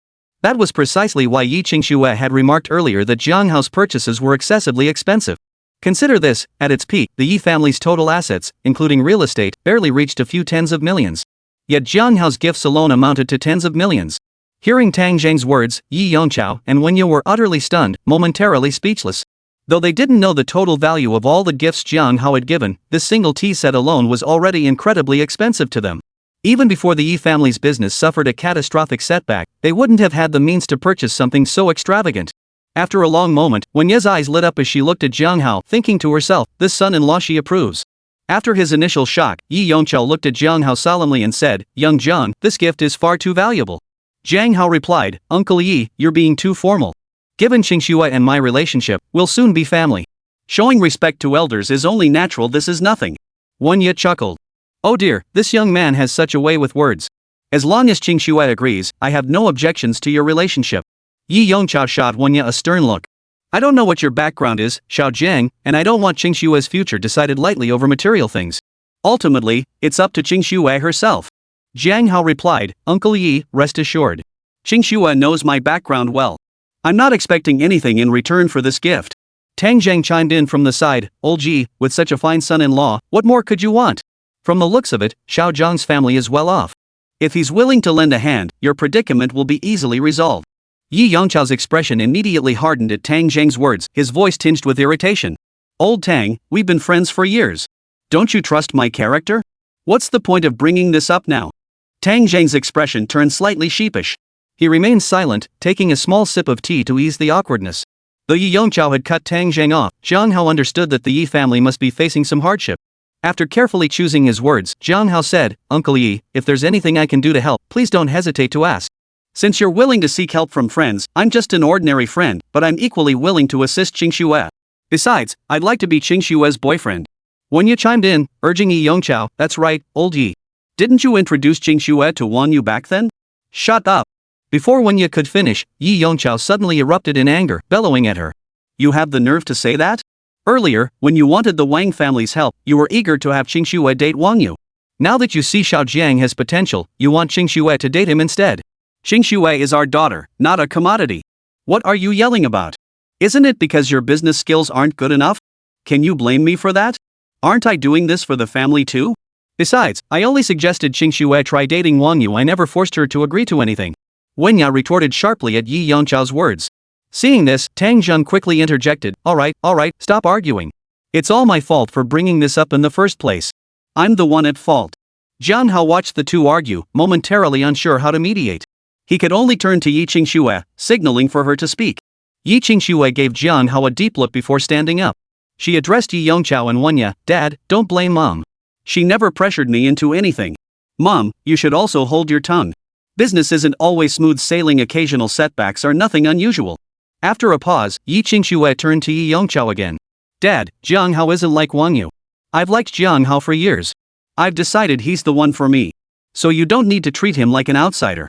That was precisely why Yi Qingxue had remarked earlier that Jiang Hao's purchases were excessively expensive. Consider this, at its peak, the Yi family's total assets, including real estate, barely reached a few tens of millions. Yet Jiang Hao's gifts alone amounted to tens of millions. Hearing Tang Zhang's words, Yi Yongqiao and Wenya were utterly stunned, momentarily speechless. Though they didn't know the total value of all the gifts Jiang Hao had given, this single tea set alone was already incredibly expensive to them. Even before the Yi family's business suffered a catastrophic setback, they wouldn't have had the means to purchase something so extravagant. After a long moment, Wenya's eyes lit up as she looked at Jiang Hao, thinking to herself, this son-in-law she approves. After his initial shock, Yi Yongqiao looked at Jiang Hao solemnly and said, Young Jiang, this gift is far too valuable. Jiang Hao replied, Uncle Yi, you're being too formal. Given Qingxue and my relationship, we'll soon be family. Showing respect to elders is only natural, this is nothing. Wenya chuckled. Oh dear, this young man has such a way with words. As long as Qingxue agrees, I have no objections to your relationship. Yi Yongqiao shot Wenya a stern look. I don't know what your background is, Xiao Jiang, and I don't want Qingxue's future decided lightly over material things. Ultimately, it's up to Qingxue herself. Jiang Hao replied, Uncle Yi, rest assured. Qingxue knows my background well. I'm not expecting anything in return for this gift. Tang Zhang chimed in from the side, old Ji, with such a fine son-in-law, what more could you want? From the looks of it, Xiao Zhang's family is well off. If he's willing to lend a hand, your predicament will be easily resolved. Yi Yongchao's expression immediately hardened at Tang Zhang's words, his voice tinged with irritation. Old Tang, we've been friends for years. Don't you trust my character? What's the point of bringing this up now? Tang Zhang's expression turned slightly sheepish. He remained silent, taking a small sip of tea to ease the awkwardness. Though Yi Yongchao had cut Tang Zhang off, Jiang Hao understood that the Yi family must be facing some hardship. After carefully choosing his words, Jiang Hao said, Uncle Yi, if there's anything I can do to help, please don't hesitate to ask. Since you're willing to seek help from friends, I'm just an ordinary friend, but I'm equally willing to assist Qingxue. Besides, I'd like to be Qingxue's boyfriend. Wen Ye chimed in, urging Yi Yongchao, that's right, old Yi. Didn't you introduce Qingxue to Wang Yu back then? Shut up. Before Wen Ye could finish, Yi Yongchao suddenly erupted in anger, bellowing at her. You have the nerve to say that? Earlier, when you wanted the Wang family's help, you were eager to have Qingxue date Wang Yu. Now that you see Xiao Jiang has potential, you want Qingxue to date him instead. Qingxue is our daughter, not a commodity. What are you yelling about? Isn't it because your business skills aren't good enough? Can you blame me for that? Aren't I doing this for the family too? Besides, I only suggested Qingxue try dating Wang Yu. I never forced her to agree to anything. Wen Ya retorted sharply at Yi Yongchao's words. Seeing this, Tang Zheng quickly interjected, alright, stop arguing. It's all my fault for bringing this up in the first place. I'm the one at fault. Jiang Hao watched the two argue, momentarily unsure how to mediate. He could only turn to Yi Qingxue, signaling for her to speak. Yi Qingxue gave Jiang Hao a deep look before standing up. She addressed Yi Yongchao and Wen Ya, Dad, don't blame Mom. She never pressured me into anything. Mom, you should also hold your tongue. Business isn't always smooth sailing, occasional setbacks are nothing unusual. After a pause, Yi Qingxue turned to Yi Yongchao again. Dad, Jiang Hao isn't like Wang Yu. I've liked Jiang Hao for years. I've decided he's the one for me. So you don't need to treat him like an outsider.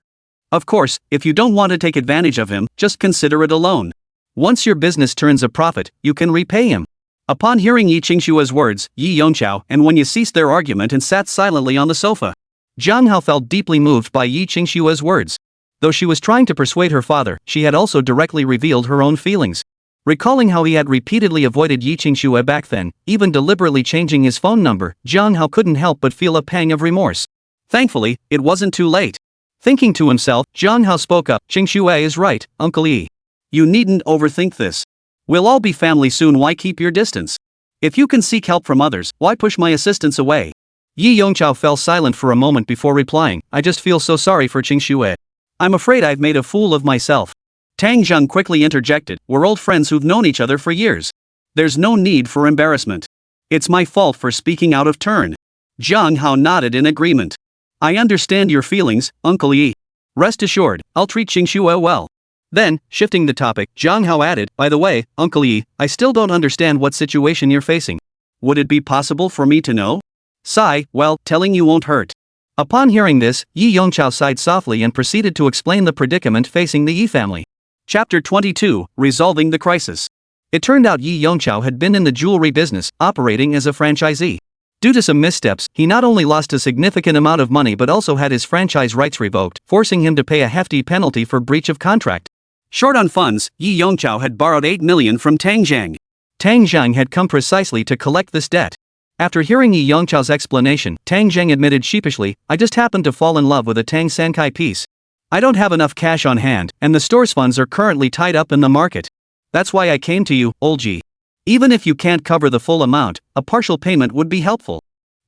Of course, if you don't want to take advantage of him, just consider it a loan. Once your business turns a profit, you can repay him. Upon hearing Yi Qingxue's words, Yi Yongchao and Wen Ye ceased their argument and sat silently on the sofa. Jiang Hao felt deeply moved by Yi Qingxue's words. Though she was trying to persuade her father, she had also directly revealed her own feelings. Recalling how he had repeatedly avoided Yi Qingxue back then, even deliberately changing his phone number, Jiang Hao couldn't help but feel a pang of remorse. Thankfully, it wasn't too late. Thinking to himself, Jiang Hao spoke up, Qingxue is right, Uncle Yi. You needn't overthink this. We'll all be family soon, why keep your distance? If you can seek help from others, why push my assistance away? Yi Yongchao fell silent for a moment before replying, I just feel so sorry for Qingxue. I'm afraid I've made a fool of myself. Tang Zheng quickly interjected, we're old friends who've known each other for years. There's no need for embarrassment. It's my fault for speaking out of turn. Jiang Hao nodded in agreement. I understand your feelings, Uncle Yi. Rest assured, I'll treat Qingxue well. Then, shifting the topic, Jiang Hao added, by the way, Uncle Yi, I still don't understand what situation you're facing. Would it be possible for me to know? Sigh, well, telling you won't hurt. Upon hearing this, Yi Yongchao sighed softly and proceeded to explain the predicament facing the Yi family. Chapter 22, Resolving the Crisis. It turned out Yi Yongchao had been in the jewelry business, operating as a franchisee. Due to some missteps, he not only lost a significant amount of money but also had his franchise rights revoked, forcing him to pay a hefty penalty for breach of contract. Short on funds, Yi Yongchao had borrowed 8 million from Tang Zhang. Tang Zhang had come precisely to collect this debt. After hearing Yi Yongchao's explanation, Tang Zhang admitted sheepishly, I just happened to fall in love with a Tang Sankai piece. I don't have enough cash on hand, and the store's funds are currently tied up in the market. That's why I came to you, old Ji. Even if you can't cover the full amount, a partial payment would be helpful.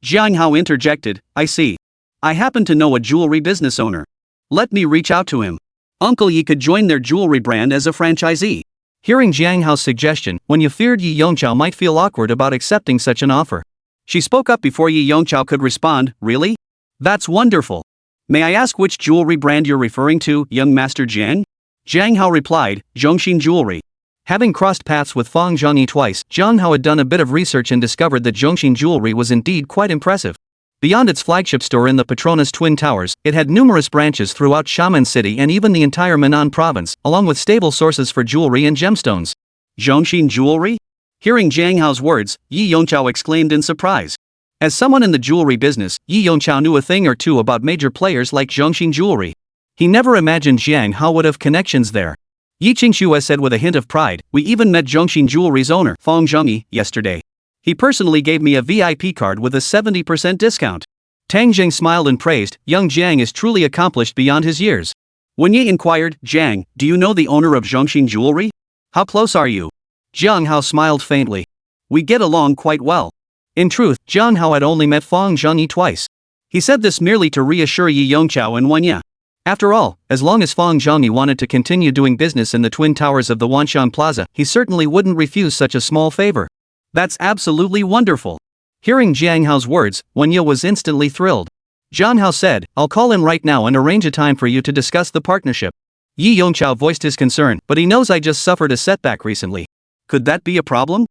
Jiang Hao interjected, I see. I happen to know a jewelry business owner. Let me reach out to him. Uncle Yi could join their jewelry brand as a franchisee. Hearing Jiang Hao's suggestion, Wen Ye feared Yi Yongchao might feel awkward about accepting such an offer. She spoke up before Yi Yongchao could respond, really? That's wonderful. May I ask which jewelry brand you're referring to, young Master Jiang? Jiang Hao replied, Zhongxin Jewelry. Having crossed paths with Fang Zhongyi twice, Jiang Hao had done a bit of research and discovered that Zhongxin Jewelry was indeed quite impressive. Beyond its flagship store in the Petronas Twin Towers, it had numerous branches throughout Xiamen City and even the entire Minnan province, along with stable sources for jewelry and gemstones. Zhongxin Jewelry? Hearing Jiang Hao's words, Yi Yongchao exclaimed in surprise. As someone in the jewelry business, Yi Yongchao knew a thing or two about major players like Zhongxin Jewelry. He never imagined Jiang Hao would have connections there. Yi Qingxue said with a hint of pride, "We even met Zhongxin Jewelry's owner, Fong Zhengyi, yesterday. He personally gave me a VIP card with a 70% discount." Tang Jing smiled and praised, "Young Jiang is truly accomplished beyond his years." When Yi inquired, "Jiang, do you know the owner of Zhongxin Jewelry? How close are you?" Jiang Hao smiled faintly. "We get along quite well." In truth, Jiang Hao had only met Fong Zhengyi twice. He said this merely to reassure Yi Yongqiao and Wen Ye. After all, as long as Fong Zhengyi wanted to continue doing business in the Twin Towers of the Wanshan Plaza, he certainly wouldn't refuse such a small favor. "That's absolutely wonderful." Hearing Jiang Hao's words, Wen Ye was instantly thrilled. Jiang Hao said, "I'll call him right now and arrange a time for you to discuss the partnership." Yi Yongqiao voiced his concern, "But he knows I just suffered a setback recently. Could that be a problem?"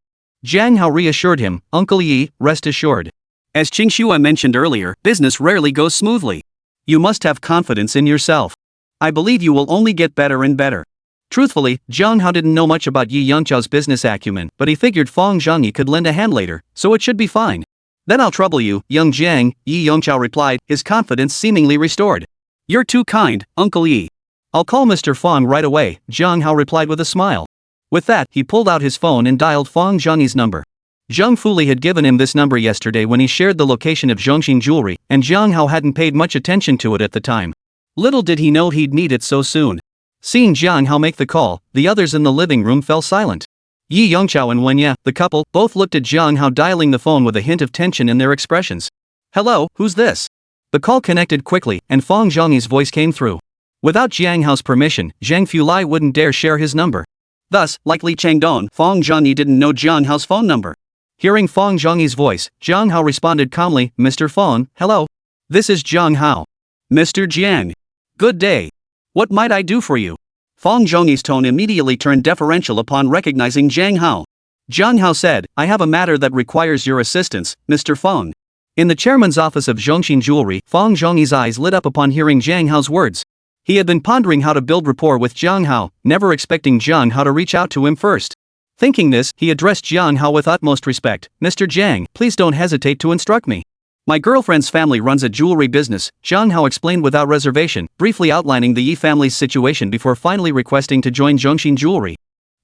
Jiang Hao reassured him, "Uncle Yi, rest assured. As Qingxue mentioned earlier, business rarely goes smoothly. You must have confidence in yourself. I believe you will only get better and better." Truthfully, Jiang Hao didn't know much about Yi Yongqiao's business acumen, but he figured Fong Zhengyi could lend a hand later, so it should be fine. "Then I'll trouble you, young Jiang," Yi Yongqiao replied, his confidence seemingly restored. "You're too kind, Uncle Yi. I'll call Mr. Fong right away," Jiang Hao replied with a smile. With that, he pulled out his phone and dialed Fong Zhengyi's number. Zheng Fuli had given him this number yesterday when he shared the location of Zhongxin Jewelry, and Jiang Hao hadn't paid much attention to it at the time. Little did he know he'd need it so soon. Seeing Jiang Hao make the call, the others in the living room fell silent. Yi Yongqiao and Wen Ye, the couple, both looked at Jiang Hao dialing the phone with a hint of tension in their expressions. "Hello, who's this?" The call connected quickly, and Fong Zhengyi's voice came through. Without Jiang Hao's permission, Zhang Fulai wouldn't dare share his number. Thus, like Li Changdong, Fong Zhengyi didn't know Jiang Hao's phone number. Hearing Fong Zhengyi's voice, Jiang Hao responded calmly, "Mr. Fong, hello. This is Jiang Hao." "Mr. Jiang. Good day. What might I do for you?" Fong Zhengyi's tone immediately turned deferential upon recognizing Jiang Hao. Jiang Hao said, "I have a matter that requires your assistance, Mr. Fong." In the chairman's office of Zhongxin Jewelry, Fong Zhengyi's eyes lit up upon hearing Jiang Hao's words. He had been pondering how to build rapport with Jiang Hao, never expecting Jiang Hao to reach out to him first. Thinking this, he addressed Jiang Hao with utmost respect. "Mr. Jiang, please don't hesitate to instruct me. My girlfriend's family runs a jewelry business," Jiang Hao explained without reservation, briefly outlining the Yi family's situation before finally requesting to join Zhongxin Jewelry.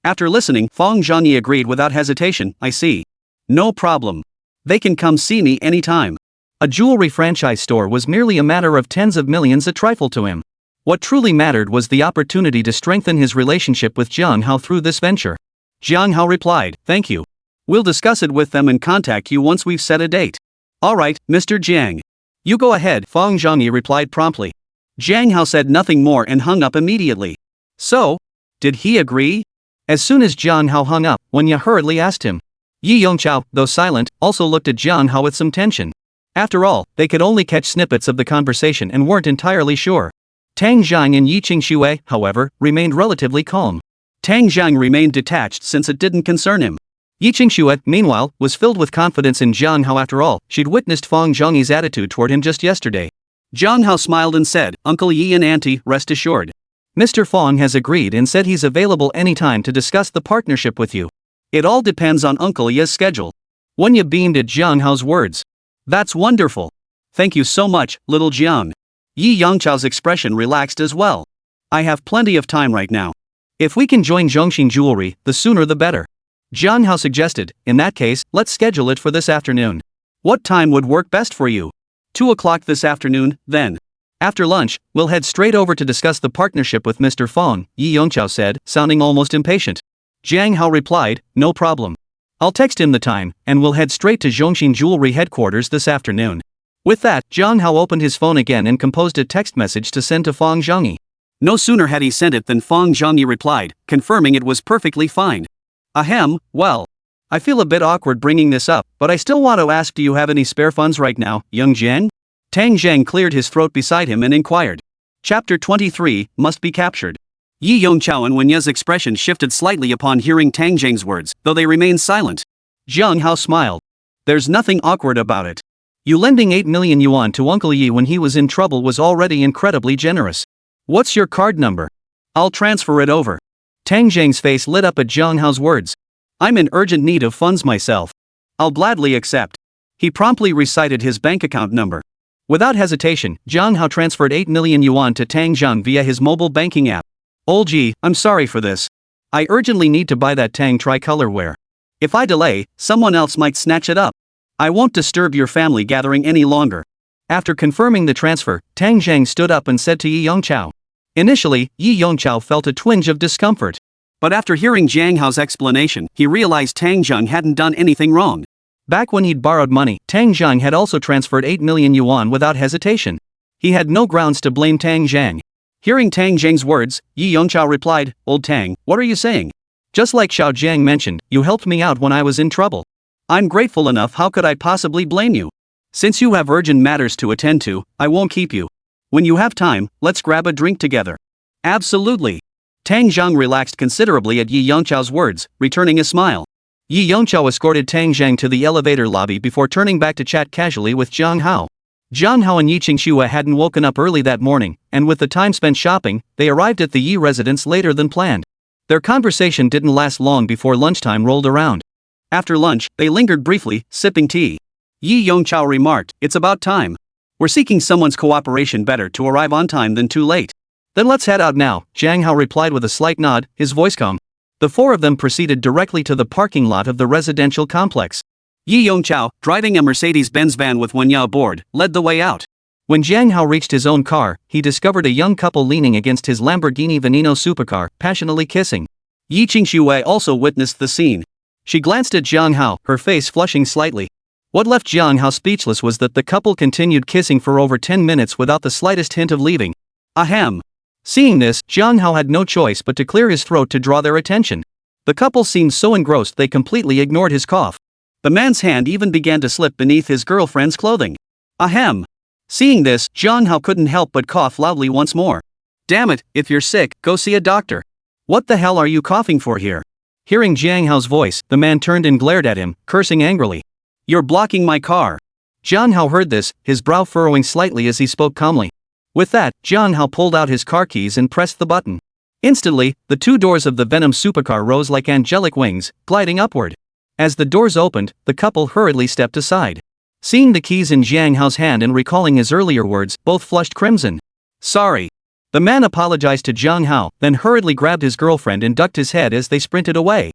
After listening, Fong Zhengyi agreed without hesitation, "I see. No problem. They can come see me anytime." A jewelry franchise store was merely a matter of tens of millions, a trifle to him. What truly mattered was the opportunity to strengthen his relationship with Jiang Hao through this venture. Jiang Hao replied, "Thank you. We'll discuss it with them and contact you once we've set a date." "All right, Mr. Jiang. You go ahead," Fong Zhengyi replied promptly. Jiang Hao said nothing more and hung up immediately. "So? Did he agree?" As soon as Jiang Hao hung up, Wen Ye hurriedly asked him. Yi Yongqiao, though silent, also looked at Jiang Hao with some tension. After all, they could only catch snippets of the conversation and weren't entirely sure. Tang Zhang and Yi Qingxue, however, remained relatively calm. Tang Zhang remained detached since it didn't concern him. Yi Qingxue, meanwhile, was filled with confidence in Jiang Hao. After all, she'd witnessed Fong Zhengyi's attitude toward him just yesterday. Jiang Hao smiled and said, "Uncle Yi and Auntie, rest assured. Mr. Fong has agreed and said he's available anytime to discuss the partnership with you. It all depends on Uncle Yi's schedule." Wen Ye beamed at Jiang Hao's words. "That's wonderful. Thank you so much, little Jiang." Yi Yongqiao's expression relaxed as well. "I have plenty of time right now. If we can join Zhongxin Jewelry, the sooner the better." Jiang Hao suggested, "In that case, let's schedule it for this afternoon. What time would work best for you?" 2 o'clock this afternoon, then. After lunch, we'll head straight over to discuss the partnership with Mr. Fong, Yi Yongqiao said, sounding almost impatient. Jiang Hao replied, "No problem. I'll text him the time, and we'll head straight to Zhongxin Jewelry headquarters this afternoon." With that, Jiang Hao opened his phone again and composed a text message to send to Fong Zhengyi. No sooner had he sent it than Fong Zhengyi replied, confirming it was perfectly fine. "Ahem, well. I feel a bit awkward bringing this up, but I still want to ask, do you have any spare funds right now, young Jiang?" Tang Zhang cleared his throat beside him and inquired. Chapter 23, Must Be Captured. Yi Yongqiao and Wen Ye's expression shifted slightly upon hearing Tang Zhang's words, though they remained silent. Jiang Hao smiled. "There's nothing awkward about it. You lending 8 million yuan to Uncle Yi when he was in trouble was already incredibly generous. What's your card number? I'll transfer it over." Tang Zhang's face lit up at Jiang Hao's words. "I'm in urgent need of funds myself. I'll gladly accept." He promptly recited his bank account number. Without hesitation, Jiang Hao transferred 8 million yuan to Tang Zhang via his mobile banking app. "Oh gee, I'm sorry for this. I urgently need to buy that Tang tricolor ware. If I delay, someone else might snatch it up. I won't disturb your family gathering any longer." After confirming the transfer, Tang Zhang stood up and said to Yi Yongchao. Initially, Yi Yongchao felt a twinge of discomfort. But after hearing Jiang Hao's explanation, he realized Tang Zhang hadn't done anything wrong. Back when he'd borrowed money, Tang Zhang had also transferred 8 million yuan without hesitation. He had no grounds to blame Tang Zhang. Hearing Tang Zhang's words, Yi Yongchao replied, "Old Tang, what are you saying? Just like Xiao Jiang mentioned, you helped me out when I was in trouble. I'm grateful enough, how could I possibly blame you? Since you have urgent matters to attend to, I won't keep you. When you have time, let's grab a drink together." "Absolutely." Tang Zhang relaxed considerably at Yi Yongchao's words, returning a smile. Yi Yongchao escorted Tang Zhang to the elevator lobby before turning back to chat casually with Jiang Hao. Jiang Hao and Yi Qingxue hadn't woken up early that morning, and with the time spent shopping, they arrived at the Yi residence later than planned. Their conversation didn't last long before lunchtime rolled around. After lunch, they lingered briefly, sipping tea. Yi Yongchao remarked, "It's about time. We're seeking someone's cooperation, better to arrive on time than too late." "Then let's head out now," Jiang Hao replied with a slight nod, his voice calm. The four of them proceeded directly to the parking lot of the residential complex. Yi Yongchao, driving a Mercedes-Benz van with Wenya aboard, led the way out. When Jiang Hao reached his own car, he discovered a young couple leaning against his Lamborghini Veneno supercar, passionately kissing. Yi Qingxue also witnessed the scene. She glanced at Jiang Hao, her face flushing slightly. What left Jiang Hao speechless was that the couple continued kissing for over 10 minutes without the slightest hint of leaving. Ahem. Seeing this, Jiang Hao had no choice but to clear his throat to draw their attention. The couple seemed so engrossed they completely ignored his cough. The man's hand even began to slip beneath his girlfriend's clothing. Ahem. Seeing this, Jiang Hao couldn't help but cough loudly once more. "Damn it, if you're sick, go see a doctor. What the hell are you coughing for here?" Hearing Jiang Hao's voice, the man turned and glared at him, cursing angrily. "You're blocking my car." Jiang Hao heard this, his brow furrowing slightly as he spoke calmly. With that, Jiang Hao pulled out his car keys and pressed the button. Instantly, the two doors of the Venom supercar rose like angelic wings, gliding upward. As the doors opened, the couple hurriedly stepped aside. Seeing the keys in Jiang Hao's hand and recalling his earlier words, both flushed crimson. "Sorry." The man apologized to Jiang Hao, then hurriedly grabbed his girlfriend and ducked his head as they sprinted away.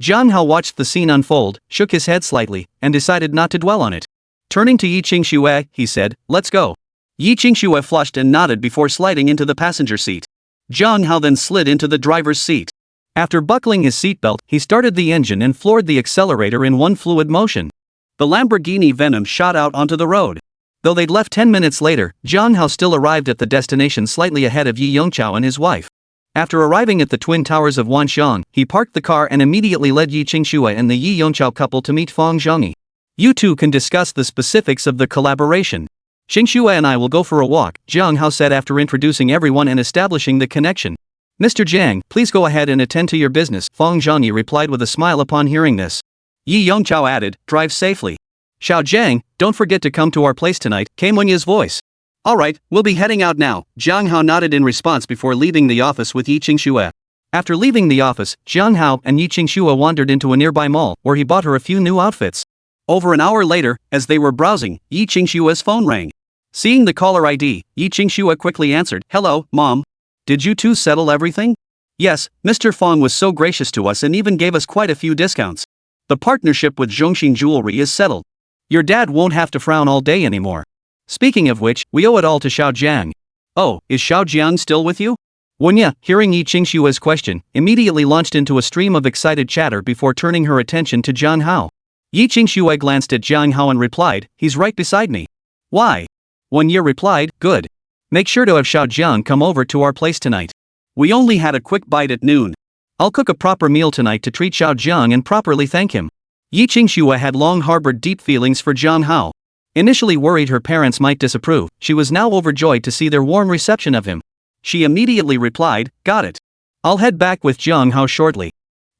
Jiang Hao watched the scene unfold, shook his head slightly, and decided not to dwell on it. Turning to Yi Qingxue, he said, "Let's go." Yi Qingxue flushed and nodded before sliding into the passenger seat. Jiang Hao then slid into the driver's seat. After buckling his seatbelt, he started the engine and floored the accelerator in one fluid motion. The Lamborghini Venom shot out onto the road. Though they'd left 10 minutes later, Jiang Hao still arrived at the destination slightly ahead of Yi Yongchao and his wife. After arriving at the Twin Towers of Wanxiang, he parked the car and immediately led Yi Qingxue and the Yi Yongchao couple to meet Fang Zhongyi. "You two can discuss the specifics of the collaboration. Qingxue and I will go for a walk," Jiang Hao said after introducing everyone and establishing the connection. "Mr. Jiang, please go ahead and attend to your business," Fang Zhongyi replied with a smile upon hearing this. Yi Yongchao added, "Drive safely." "Xiao Jiang, don't forget to come to our place tonight," came Wenya's voice. "Alright, we'll be heading out now," Jiang Hao nodded in response before leaving the office with Yi Qingxue. After leaving the office, Jiang Hao and Yi Qingxue wandered into a nearby mall, where he bought her a few new outfits. Over an hour later, as they were browsing, Yi Qingxue's phone rang. Seeing the caller ID, Yi Qingxue quickly answered, "Hello, Mom. Did you two settle everything?" "Yes, Mr. Fang was so gracious to us and even gave us quite a few discounts. The partnership with Zhongxin Jewelry is settled. Your dad won't have to frown all day anymore. Speaking of which, we owe it all to Xiao Jiang." "Oh, is Xiao Jiang still with you?" Wenya, hearing Yi Qingxue's question, immediately launched into a stream of excited chatter before turning her attention to Jiang Hao. Yi Qingxue glanced at Jiang Hao and replied, "He's right beside me." "Why?" Wenya replied, "Good. Make sure to have Xiao Jiang come over to our place tonight. We only had a quick bite at noon. I'll cook a proper meal tonight to treat Xiao Jiang and properly thank him." Yi Qingxue had long harbored deep feelings for Jiang Hao. Initially worried her parents might disapprove, she was now overjoyed to see their warm reception of him. She immediately replied, "Got it. I'll head back with Jiang Hao shortly."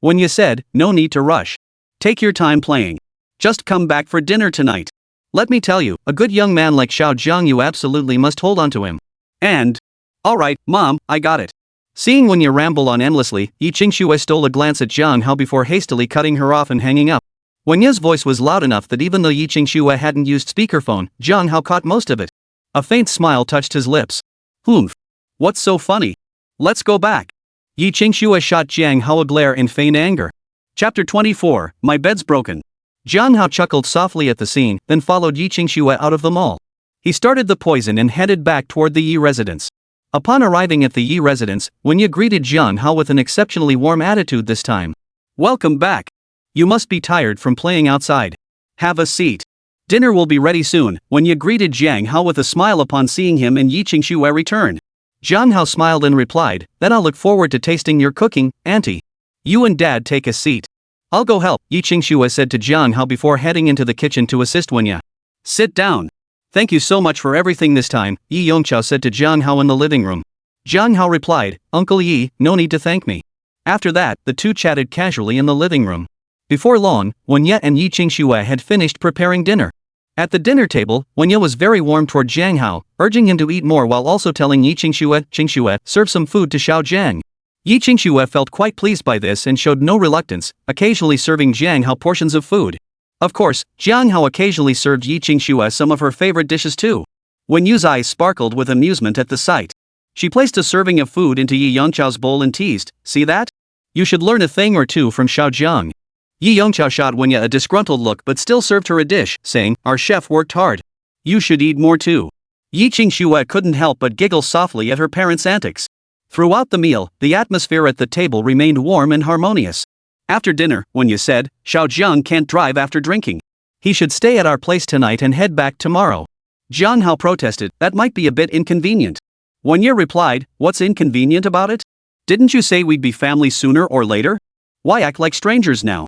Wenya said, "No need to rush. Take your time playing. Just come back for dinner tonight. Let me tell you, a good young man like Xiao Jiang, you absolutely must hold on to him. And..." "Alright, Mom, I got it." Seeing Wenya ramble on endlessly, Yi Qingxue stole a glance at Jiang Hao before hastily cutting her off and hanging up. Wenya's voice was loud enough that even though Yi Qingxue hadn't used speakerphone, Jiang Hao caught most of it. A faint smile touched his lips. Humph. What's so funny? Let's go back. Yi Qingxue shot Jiang Hao a glare in feigned anger. Chapter 24, My Bed's Broken. Jiang Hao chuckled softly at the scene, then followed Yi Qingxue out of the mall. He started the poison and headed back toward the Yi residence. Upon arriving at the Yi residence, Wen Ye greeted Jiang Hao with an exceptionally warm attitude this time. Welcome back. You must be tired from playing outside. Have a seat. Dinner will be ready soon. Wen Ye greeted Jiang Hao with a smile upon seeing him and Yi Qingxue return. Jiang Hao smiled and replied, Then I'll look forward to tasting your cooking, auntie. You and dad take a seat. I'll go help, Yi Qingxue said to Jiang Hao before heading into the kitchen to assist Wen Ye. Sit down. Thank you so much for everything this time, Yi Yongqiao said to Jiang Hao in the living room. Jiang Hao replied, Uncle Yi, no need to thank me. After that, the two chatted casually in the living room. Before long, Wen Ye and Yi Qingxue had finished preparing dinner. At the dinner table, Wen Ye was very warm toward Jiang Hao, urging him to eat more while also telling Yi Qingxue, serve some food to Xiao Jiang. Yi Qingxue felt quite pleased by this and showed no reluctance, occasionally serving Jiang Hao portions of food. Of course, Jiang Hao occasionally served Yi Qingxue some of her favorite dishes too. Wen Yu's eyes sparkled with amusement at the sight. She placed a serving of food into Yi Yongqiao's bowl and teased, See that? You should learn a thing or two from Xiao Jiang. Yi Yongqiao shot Wen Ye a disgruntled look but still served her a dish, saying, Our chef worked hard. You should eat more too. Yi Qingxue couldn't help but giggle softly at her parents' antics. Throughout the meal, the atmosphere at the table remained warm and harmonious. After dinner, Wen Ye said, Xiao Jiang can't drive after drinking. He should stay at our place tonight and head back tomorrow. Jiang Hao protested, That might be a bit inconvenient. Wen Ye replied, What's inconvenient about it? Didn't you say we'd be family sooner or later? Why act like strangers now?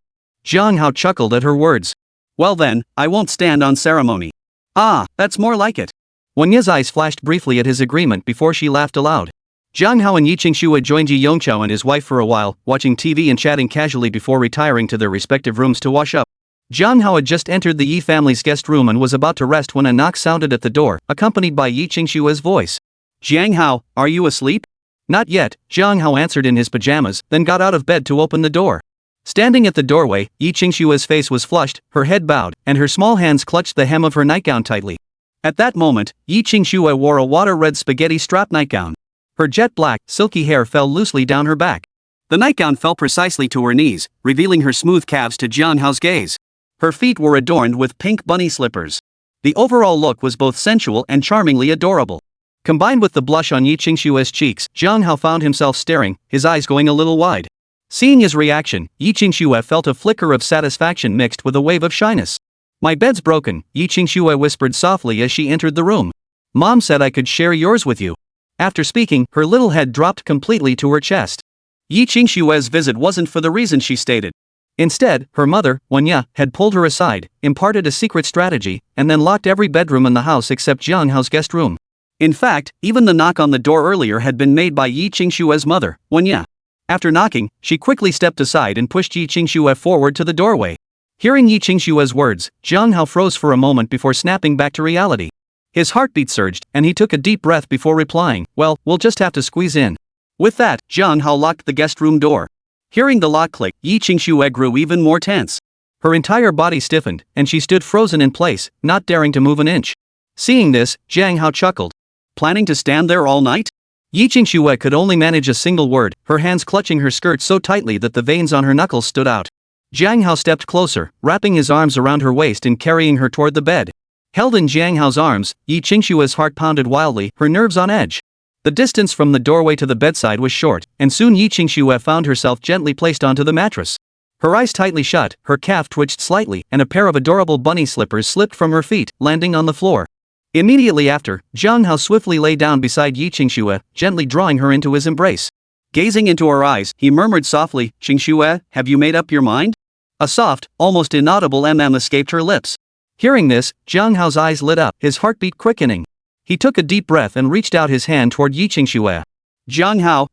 Jiang Hao chuckled at her words. Well then, I won't stand on ceremony. Ah, that's more like it. Wen Ye's eyes flashed briefly at his agreement before she laughed aloud. Jiang Hao and Yi Qingxue joined Yi Yongqiao and his wife for a while, watching TV and chatting casually before retiring to their respective rooms to wash up. Jiang Hao had just entered the Yi family's guest room and was about to rest when a knock sounded at the door, accompanied by Yi Qingxue's voice. Jiang Hao, are you asleep? Not yet, Jiang Hao answered in his pajamas, then got out of bed to open the door. Standing at the doorway, Yi Qingxue's face was flushed, her head bowed, and her small hands clutched the hem of her nightgown tightly. At that moment, Yi Qingxue wore a water-red spaghetti strap nightgown. Her jet-black, silky hair fell loosely down her back. The nightgown fell precisely to her knees, revealing her smooth calves to Jiang Hao's gaze. Her feet were adorned with pink bunny slippers. The overall look was both sensual and charmingly adorable. Combined with the blush on Yi Qingxue's cheeks, Jiang Hao found himself staring, his eyes going a little wide. Seeing his reaction, Yi Qingxue felt a flicker of satisfaction mixed with a wave of shyness. My bed's broken, Yi Qingxue whispered softly as she entered the room. Mom said I could share yours with you. After speaking, her little head dropped completely to her chest. Yi Qingxue's visit wasn't for the reason she stated. Instead, her mother, Wen Ye, had pulled her aside, imparted a secret strategy, and then locked every bedroom in the house except Jiang Hao's guest room. In fact, even the knock on the door earlier had been made by Yi Qingxue's mother, Wen Ye. After knocking, she quickly stepped aside and pushed Yi Qingxue forward to the doorway. Hearing Yi Qingxue's words, Jiang Hao froze for a moment before snapping back to reality. His heartbeat surged, and he took a deep breath before replying, Well, we'll just have to squeeze in. With that, Jiang Hao locked the guest room door. Hearing the lock click, Yi Qingxue grew even more tense. Her entire body stiffened, and she stood frozen in place, not daring to move an inch. Seeing this, Jiang Hao chuckled. Planning to stand there all night? Yi Qingxue could only manage a single word, her hands clutching her skirt so tightly that the veins on her knuckles stood out. Jiang Hao stepped closer, wrapping his arms around her waist and carrying her toward the bed. Held in Jiang Hao's arms, Yi Qingxue's heart pounded wildly, her nerves on edge. The distance from the doorway to the bedside was short, and soon Yi Qingxue found herself gently placed onto the mattress. Her eyes tightly shut, her calf twitched slightly, and a pair of adorable bunny slippers slipped from her feet, landing on the floor. Immediately after, Jiang Hao swiftly lay down beside Yi Qingxue, gently drawing her into his embrace. Gazing into her eyes, he murmured softly, Qingxue, have you made up your mind? A soft, almost inaudible escaped her lips. Hearing this, Jiang Hao's eyes lit up, his heartbeat quickening. He took a deep breath and reached out his hand toward Yi Qingxue. Jiang Hao,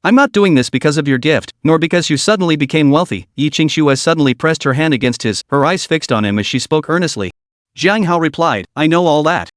I'm not doing this because of your gift, nor because you suddenly became wealthy. Yi Qingxue suddenly pressed her hand against his, her eyes fixed on him as she spoke earnestly. Jiang Hao replied, I know all that.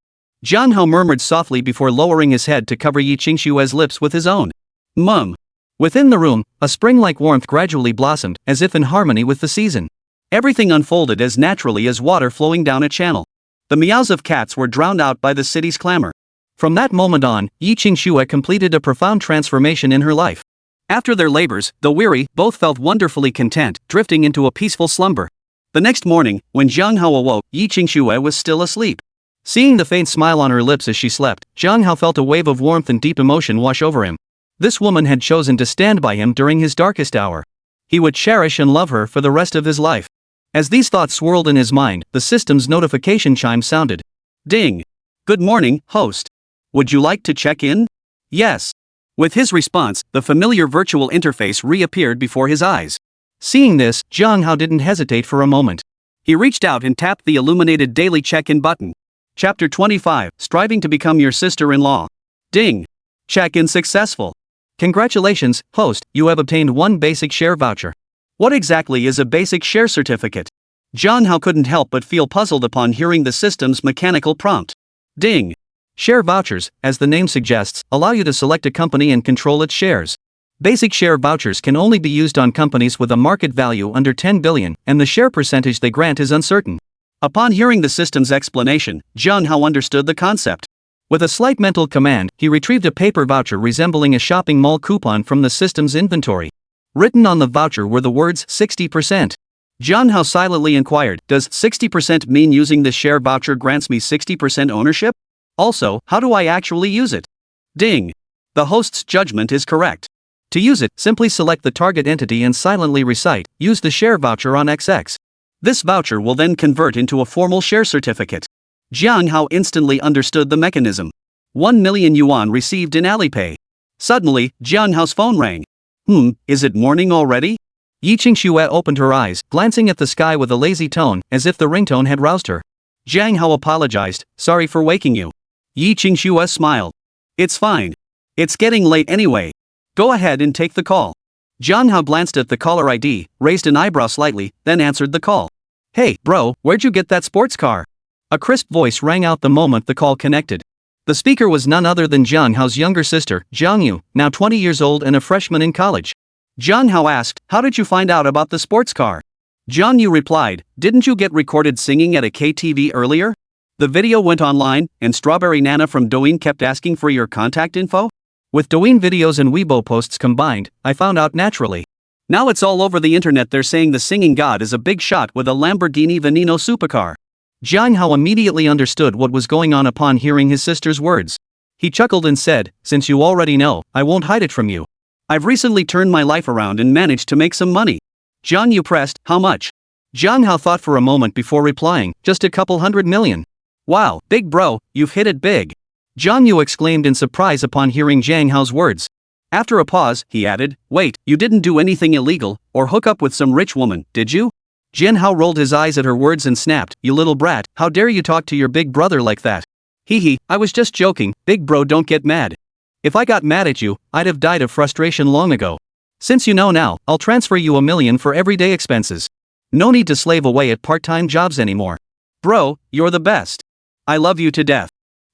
Jiang Hao murmured softly before lowering his head to cover Yi Qingxue's lips with his own. Mum. Within the room, a spring-like warmth gradually blossomed, as if in harmony with the season. Everything unfolded as naturally as water flowing down a channel. The meows of cats were drowned out by the city's clamor. From that moment on, Yi Qingxue completed a profound transformation in her life. After their labors, though weary, both felt wonderfully content, drifting into a peaceful slumber. The next morning, when Jiang Hao awoke, Yi Qingxue was still asleep. Seeing the faint smile on her lips as she slept, Jiang Hao felt a wave of warmth and deep emotion wash over him. This woman had chosen to stand by him during his darkest hour. He would cherish and love her for the rest of his life. As these thoughts swirled in his mind, the system's notification chime sounded. Ding! Good morning, host. Would you like to check in? Yes. With his response, the familiar virtual interface reappeared before his eyes. Seeing this, Jiang Hao didn't hesitate for a moment. He reached out and tapped the illuminated daily check-in button. Chapter 25, Striving to Become Your Sister-in-Law. Ding! Check-in successful. Congratulations, host, you have obtained 1 basic share voucher. What exactly is a basic share certificate? Jiang Hao couldn't help but feel puzzled upon hearing the system's mechanical prompt. Ding! Share vouchers, as the name suggests, allow you to select a company and control its shares. Basic share vouchers can only be used on companies with a market value under 10 billion, and the share percentage they grant is uncertain. Upon hearing the system's explanation, Jiang Hao understood the concept. With a slight mental command, he retrieved a paper voucher resembling a shopping mall coupon from the system's inventory. Written on the voucher were the words 60%. Jiang Hao silently inquired, does 60% mean using this share voucher grants me 60% ownership? Also, how do I actually use it? Ding! The host's judgment is correct. To use it, simply select the target entity and silently recite, use the share voucher on XX. This voucher will then convert into a formal share certificate. Jiang Hao instantly understood the mechanism. 1 million yuan received in Alipay. Suddenly, Jiang Hao's phone rang. Is it morning already? Yi Qingxue opened her eyes, glancing at the sky with a lazy tone, as if the ringtone had roused her. Jiang Hao apologized, sorry for waking you. Yi Qingxue smiled. It's fine. It's getting late anyway. Go ahead and take the call. Jiang Hao glanced at the caller ID, raised an eyebrow slightly, then answered the call. Hey, bro, where'd you get that sports car? A crisp voice rang out the moment the call connected. The speaker was none other than Jiang Hao's younger sister, Jiang Yu, now 20 years old and a freshman in college. Jiang Hao asked, how did you find out about the sports car? Jiang Yu replied, didn't you get recorded singing at a KTV earlier? The video went online, and Strawberry Nana from Douyin kept asking for your contact info? With Douyin videos and Weibo posts combined, I found out naturally. Now it's all over the internet they're saying the singing god is a big shot with a Lamborghini Veneno supercar. Jiang Hao immediately understood what was going on upon hearing his sister's words. He chuckled and said, since you already know, I won't hide it from you. I've recently turned my life around and managed to make some money. Jiang Yu pressed, how much? Jiang Hao thought for a moment before replying, just a couple 100 million. Wow, big bro, you've hit it big. Jiang Yu exclaimed in surprise upon hearing Jiang Hao's words. After a pause, he added, wait, you didn't do anything illegal, or hook up with some rich woman, did you? Jiang Hao rolled his eyes at her words and snapped, you little brat, how dare you talk to your big brother like that? Hee, I was just joking, big bro don't get mad. If I got mad at you, I'd have died of frustration long ago. Since you know now, I'll transfer you $1 million for everyday expenses. No need to slave away at part-time jobs anymore. Bro, you're the best. I love you to death.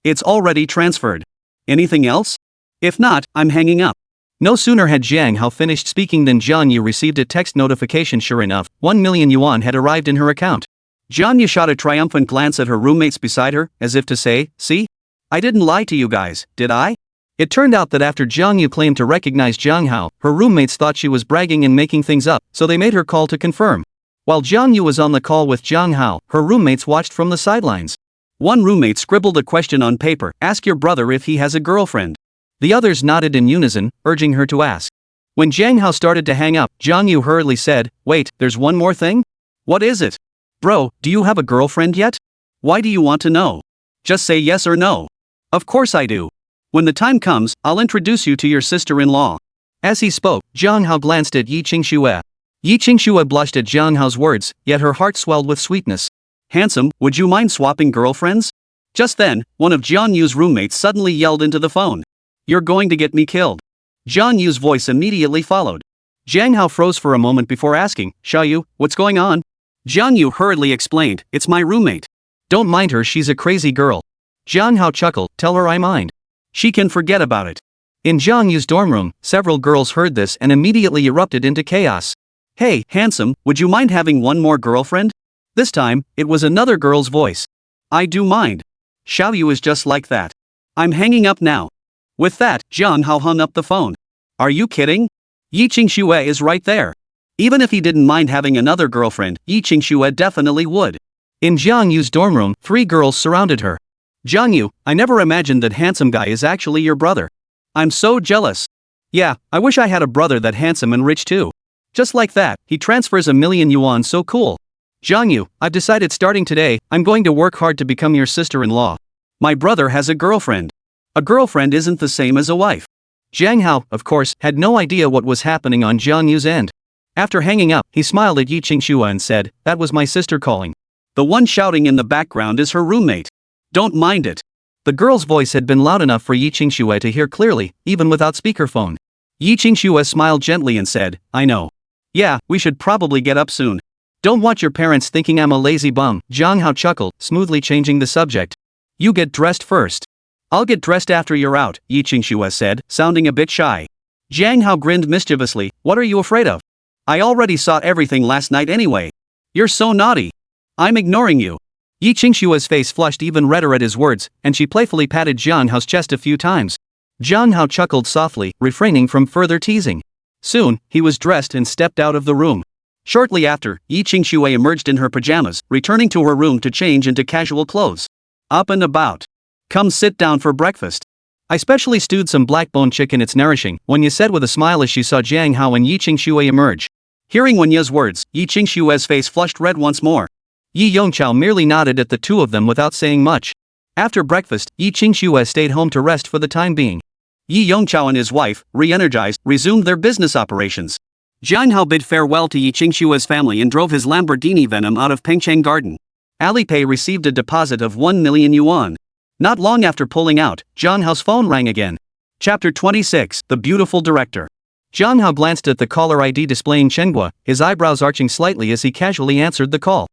It's already transferred. Anything else? If not, I'm hanging up. No sooner had Jiang Hao finished speaking than Jiang Yu received a text notification. Sure enough, 1 million yuan had arrived in her account. Jiang Yu shot a triumphant glance at her roommates beside her, as if to say, see? I didn't lie to you guys, did I? It turned out that after Jiang Yu claimed to recognize Jiang Hao, her roommates thought she was bragging and making things up, so they made her call to confirm. While Jiang Yu was on the call with Jiang Hao, her roommates watched from the sidelines. One roommate scribbled a question on paper, ask your brother if he has a girlfriend. The others nodded in unison, urging her to ask. When Jiang Hao started to hang up, Jiang Yu hurriedly said, wait, there's one more thing? What is it? Bro, do you have a girlfriend yet? Why do you want to know? Just say yes or no. Of course I do. When the time comes, I'll introduce you to your sister-in-law. As he spoke, Jiang Hao glanced at Yi Qingxue. Yi Qingxue blushed at Jiang Hao's words, yet her heart swelled with sweetness. Handsome, would you mind swapping girlfriends? Just then, one of Jiang Yu's roommates suddenly yelled into the phone. You're going to get me killed. Jiang Yu's voice immediately followed. Jiang Hao froze for a moment before asking, Xia Yu, what's going on? Jiang Yu hurriedly explained, it's my roommate. Don't mind her, she's a crazy girl. Jiang Hao chuckled, tell her I mind. She can forget about it. In Jiang Yu's dorm room, several girls heard this and immediately erupted into chaos. Hey, handsome, would you mind having one more girlfriend? This time, it was another girl's voice. I do mind. Xiao Yu is just like that. I'm hanging up now. With that, Jiang Hao hung up the phone. Are you kidding? Yi Qingxue is right there. Even if he didn't mind having another girlfriend, Yi Qingxue definitely would. In Jiang Yu's dorm room, 3 girls surrounded her. Jiang Yu, I never imagined that handsome guy is actually your brother. I'm so jealous. Yeah, I wish I had a brother that handsome and rich too. Just like that, he transfers $1,000,000 so cool. Jiang Yu, I've decided starting today, I'm going to work hard to become your sister-in-law. My brother has a girlfriend. A girlfriend isn't the same as a wife. Jiang Hao, of course, had no idea what was happening on Jiang Yu's end. After hanging up, he smiled at Yi Qingxue and said, "That was my sister calling." The one shouting in the background is her roommate. Don't mind it. The girl's voice had been loud enough for Yi Qingxue to hear clearly, even without speakerphone. Yi Qingxue smiled gently and said, I know. Yeah, we should probably get up soon. Don't want your parents thinking I'm a lazy bum, Jiang Hao chuckled, smoothly changing the subject. You get dressed first. I'll get dressed after you're out, Yi Qingxue said, sounding a bit shy. Jiang Hao grinned mischievously, what are you afraid of? I already saw everything last night anyway. You're so naughty. I'm ignoring you. Yi Qingxue's face flushed even redder at his words, and she playfully patted Jiang Hao's chest a few times. Jiang Hao chuckled softly, refraining from further teasing. Soon, he was dressed and stepped out of the room. Shortly after, Yi Qingxue emerged in her pajamas, returning to her room to change into casual clothes. Up and about. Come sit down for breakfast. I specially stewed some black-bone chicken, it's nourishing, Wenya said with a smile as she saw Jiang Hao and Yi Qingxue emerge. Hearing Wenya's words, Yi Qingxue's face flushed red once more. Yi Yongqiao merely nodded at the two of them without saying much. After breakfast, Yi Qingxue stayed home to rest for the time being. Yi Yongqiao and his wife, re-energized, resumed their business operations. Jiang Hao bid farewell to Yi Qingxue's family and drove his Lamborghini Venom out of Pengcheng Garden. Alipay received a deposit of 1,000,000 yuan. Not long after pulling out, Jiang Hao's phone rang again. Chapter 26, The Beautiful Director. Jiang Hao glanced at the caller ID displaying Chenghua, his eyebrows arching slightly as he casually answered the call.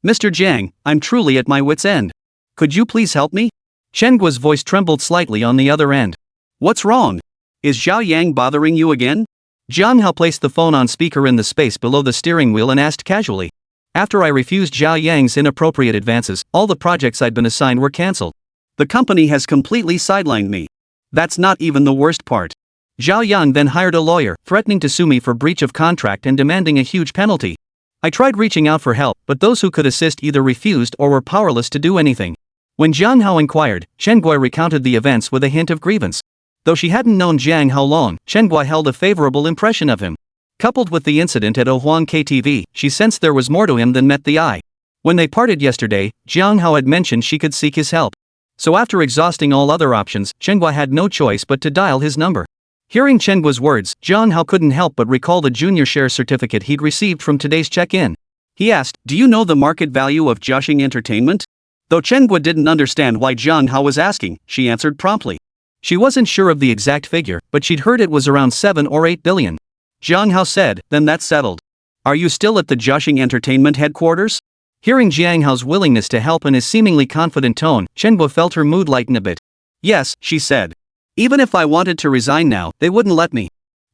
Mr. Jiang, I'm truly at my wit's end. Could you please help me? Chenggua's voice trembled slightly on the other end. What's wrong? Is Zhao Yang bothering you again? Jiang Hao placed the phone on speaker in the space below the steering wheel and asked casually. After I refused Zhao Yang's inappropriate advances, all the projects I'd been assigned were cancelled. The company has completely sidelined me. That's not even the worst part. Zhao Yang then hired a lawyer, threatening to sue me for breach of contract and demanding a huge penalty. I tried reaching out for help, but those who could assist either refused or were powerless to do anything. When Jiang Hao inquired, Chenghua recounted the events with a hint of grievance. Though she hadn't known Jiang Hao long, Chenghua held a favorable impression of him. Coupled with the incident at Ohuang KTV, she sensed there was more to him than met the eye. When they parted yesterday, Jiang Hao had mentioned she could seek his help. So after exhausting all other options, Chenghua had no choice but to dial his number. Hearing Chengua's words, Jiang Hao couldn't help but recall the junior share certificate he'd received from today's check-in. He asked, do you know the market value of Jiaxing Entertainment? Though Chenghua didn't understand why Jiang Hao was asking, she answered promptly. She wasn't sure of the exact figure, but she'd heard it was around 7 or 8 billion. Jiang Hao said, then that's settled. Are you still at the Jiaxing Entertainment headquarters? Hearing Jiang Hao's willingness to help and his seemingly confident tone, Chenghua felt her mood lighten a bit. Yes, she said. Even if I wanted to resign now, they wouldn't let me.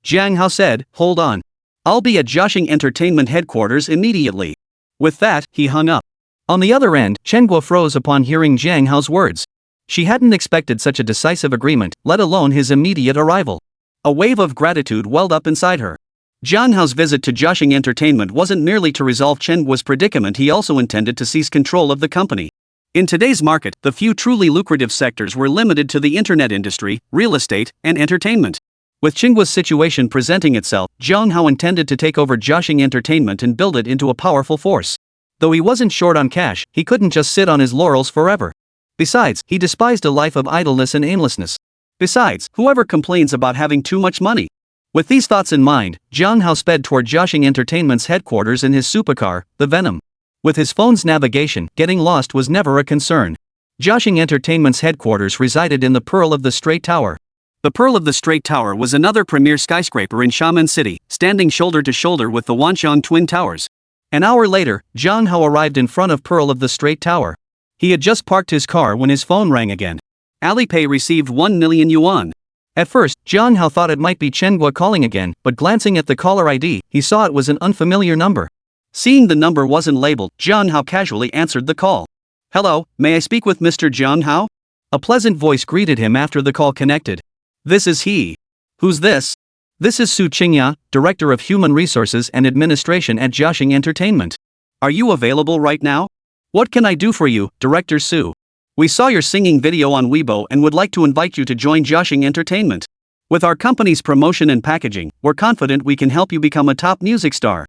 Jiang Hao said, hold on. I'll be at Jiaxing Entertainment headquarters immediately. With that, he hung up. On the other end, Chenghua froze upon hearing Jiang Hao's words. She hadn't expected such a decisive agreement, let alone his immediate arrival. A wave of gratitude welled up inside her. Jiang Hao's visit to Jiaxing Entertainment wasn't merely to resolve Chengua's predicament, he also intended to seize control of the company. In today's market, the few truly lucrative sectors were limited to the internet industry, real estate, and entertainment. With Chengua's situation presenting itself, Jiang Hao intended to take over Jiaxing Entertainment and build it into a powerful force. Though he wasn't short on cash, he couldn't just sit on his laurels forever. Besides, he despised a life of idleness and aimlessness. Besides, whoever complains about having too much money? With these thoughts in mind, Jiang Hao sped toward Jiaxing Entertainment's headquarters in his supercar, the Venom. With his phone's navigation, getting lost was never a concern. Jiaxing Entertainment's headquarters resided in the Pearl of the Straight Tower. The Pearl of the Straight Tower was another premier skyscraper in Xiamen City, standing shoulder to shoulder with the Wanxiang Twin Towers. An hour later, Jiang Hao arrived in front of Pearl of the Straight Tower. He had just parked his car when his phone rang again. Alipay received 1,000,000 yuan. At first, Jiang Hao thought it might be Chenghua calling again, but glancing at the caller ID, he saw it was an unfamiliar number. Seeing the number wasn't labeled, Jiang Hao casually answered the call. Hello, may I speak with Mr. Jiang Hao? A pleasant voice greeted him after the call connected. This is he. Who's this? This is Su Qingya, Director of Human Resources and Administration at Jiaxing Entertainment. Are you available right now? What can I do for you, Director Su? We saw your singing video on Weibo and would like to invite you to join Jiaxing Entertainment. With our company's promotion and packaging, we're confident we can help you become a top music star.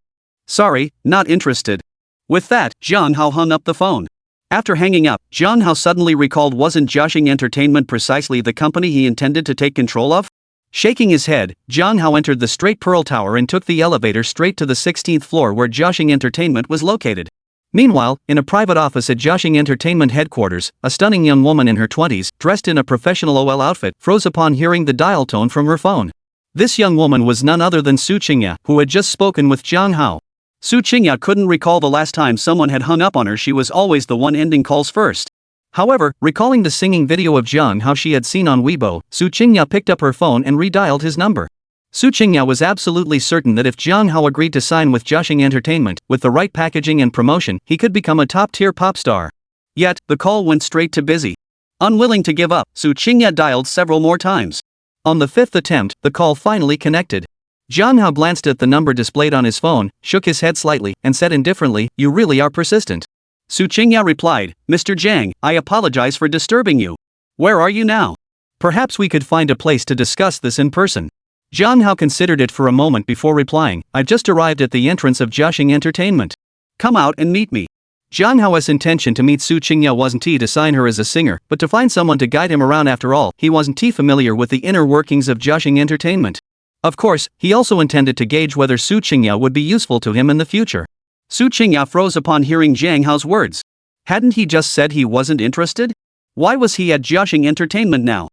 Sorry, not interested. With that, Jiang Hao hung up the phone. After hanging up, Jiang Hao suddenly recalled, wasn't Jiaxing Entertainment precisely the company he intended to take control of? Shaking his head, Jiang Hao entered the Straight Pearl Tower and took the elevator straight to the 16th floor where Jiaxing Entertainment was located. Meanwhile, in a private office at Jiaxing Entertainment headquarters, a stunning young woman in her 20s, dressed in a professional OL outfit, froze upon hearing the dial tone from her phone. This young woman was none other than Su Qingya, who had just spoken with Jiang Hao. Su Qingya couldn't recall the last time someone had hung up on her. She was always the one ending calls first. However, recalling the singing video of Jiang Hao she had seen on Weibo, Su Qingya picked up her phone and redialed his number. Su Qingya was absolutely certain that if Jiang Hao agreed to sign with Jiaxing Entertainment, with the right packaging and promotion, he could become a top-tier pop star. Yet, the call went straight to busy. Unwilling to give up, Su Qingya dialed several more times. On the fifth attempt, the call finally connected. Jiang Hao glanced at the number displayed on his phone, shook his head slightly, and said indifferently, "You really are persistent." Su Qingya replied, "Mr. Jiang, I apologize for disturbing you. Where are you now? Perhaps we could find a place to discuss this in person." Jiang Hao considered it for a moment before replying, "I've just arrived at the entrance of Jiaxing Entertainment. Come out and meet me." Jiang Hao's intention to meet Su Qingya wasn't to sign her as a singer, but to find someone to guide him around. After all, he wasn't familiar with the inner workings of Jiaxing Entertainment. Of course, he also intended to gauge whether Su Qingya would be useful to him in the future. Su Qingya froze upon hearing Jiang Hao's words. Hadn't he just said he wasn't interested? Why was he at Jiaxing Entertainment now?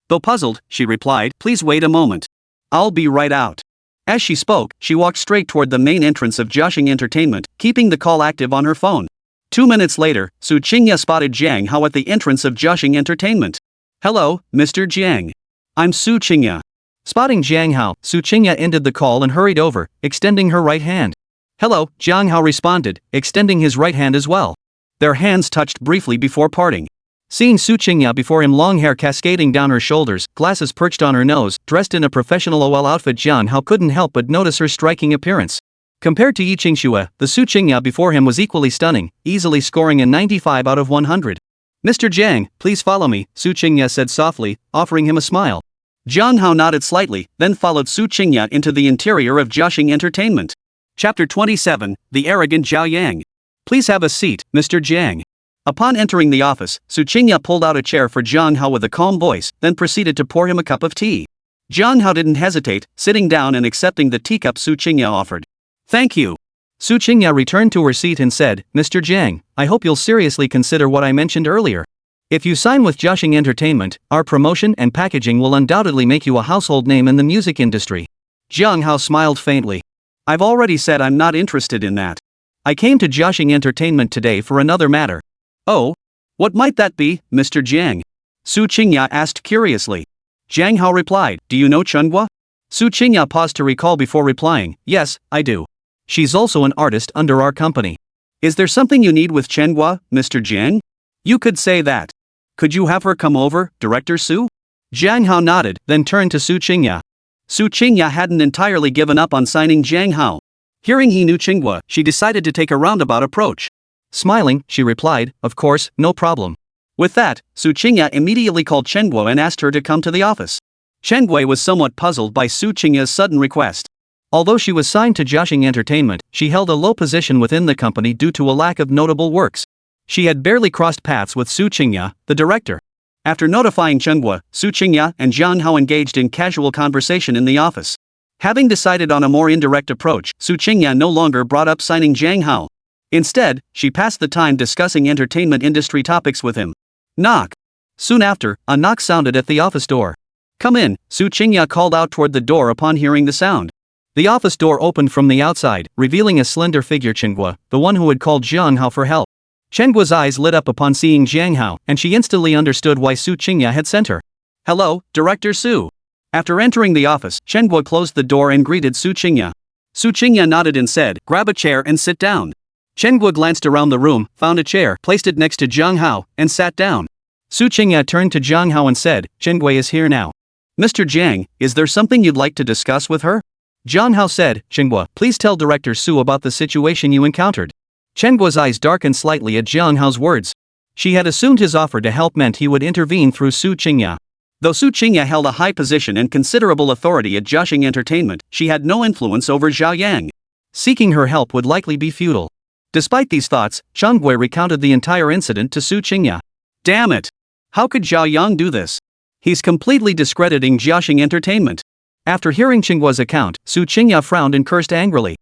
Though puzzled, she replied, "Please wait a moment. I'll be right out." As she spoke, she walked straight toward the main entrance of Jiaxing Entertainment, keeping the call active on her phone. 2 minutes later, Su Qingya spotted Jiang Hao at the entrance of Jiaxing Entertainment. "Hello, Mr. Jiang. I'm Su Qingya." Spotting Jiang Hao, Su Qingya ended the call and hurried over, extending her right hand. "Hello," Jiang Hao responded, extending his right hand as well. Their hands touched briefly before parting. Seeing Su Qingya before him, long hair cascading down her shoulders, glasses perched on her nose, dressed in a professional OL outfit, Jiang Hao couldn't help but notice her striking appearance. Compared to Yi Qingxue, the Su Qingya before him was equally stunning, easily scoring a 95 out of 100. "Mr. Jiang, please follow me," Su Qingya said softly, offering him a smile. Jiang Hao nodded slightly, then followed Su Qingya into the interior of Jiaxing Entertainment. Chapter 27, The Arrogant Zhao Yang. "Please have a seat, Mr. Jiang." Upon entering the office, Su Qingya pulled out a chair for Jiang Hao with a calm voice, then proceeded to pour him a cup of tea. Jiang Hao didn't hesitate, sitting down and accepting the teacup Su Qingya offered. "Thank you." Su Qingya returned to her seat and said, "Mr. Jiang, I hope you'll seriously consider what I mentioned earlier. If you sign with Jiaxing Entertainment, our promotion and packaging will undoubtedly make you a household name in the music industry." Jiang Hao smiled faintly. "I've already said I'm not interested in that. I came to Jiaxing Entertainment today for another matter." "Oh? What might that be, Mr. Jiang?" Su Qingya asked curiously. Jiang Hao replied, "Do you know Manhwa?" Su Qingya paused to recall before replying, "Yes, I do. She's also an artist under our company." "Is there something you need with Manhwa, Mr. Jiang?" "You could say that. Could you have her come over, Director Su?" Jiang Hao nodded, then turned to Su Qingya. Su Qingya hadn't entirely given up on signing Jiang Hao. Hearing he knew Manhwa, she decided to take a roundabout approach. Smiling, she replied, "Of course, no problem." With that, Su Qingya immediately called Manhwa and asked her to come to the office. Manhwa was somewhat puzzled by Su Qingya's sudden request. Although she was signed to Jiaxing Entertainment, she held a low position within the company due to a lack of notable works. She had barely crossed paths with Su Qingya, the director. After notifying Manhwa, Su Qingya and Jiang Hao engaged in casual conversation in the office. Having decided on a more indirect approach, Su Qingya no longer brought up signing Jiang Hao. Instead, she passed the time discussing entertainment industry topics with him. Knock. Soon after, a knock sounded at the office door. "Come in," Su Qingya called out toward the door upon hearing the sound. The office door opened from the outside, revealing a slender figure, Manhwa, the one who had called Jiang Hao for help. Manhwa's eyes lit up upon seeing Jiang Hao, and she instantly understood why Su Qingya had sent her. "Hello, Director Su." After entering the office, Manhwa closed the door and greeted Su Qingya. Su Qingya nodded and said, "Grab a chair and sit down." Chen Guo glanced around the room, found a chair, placed it next to Jiang Hao, and sat down. Su Qingya turned to Jiang Hao and said, Chen Gui is here now. Mr. Jiang, is there something you'd like to discuss with her? Jiang Hao said, Chen Guo, please tell Director Su about the situation you encountered. Chen Guo's eyes darkened slightly at Jiang Hao's words. She had assumed his offer to help meant he would intervene through Su Qingya. Though Su Qingya held a high position and considerable authority at Jiaxing Entertainment, she had no influence over Zhao Yang. Seeking her help would likely be futile. Despite these thoughts, Chen Gui recounted the entire incident to Su Qingya. Damn it! How could Zhao Yang do this? He's completely discrediting Jiaxing Entertainment. After hearing Chen Guo's account, Su Qingya frowned and cursed angrily.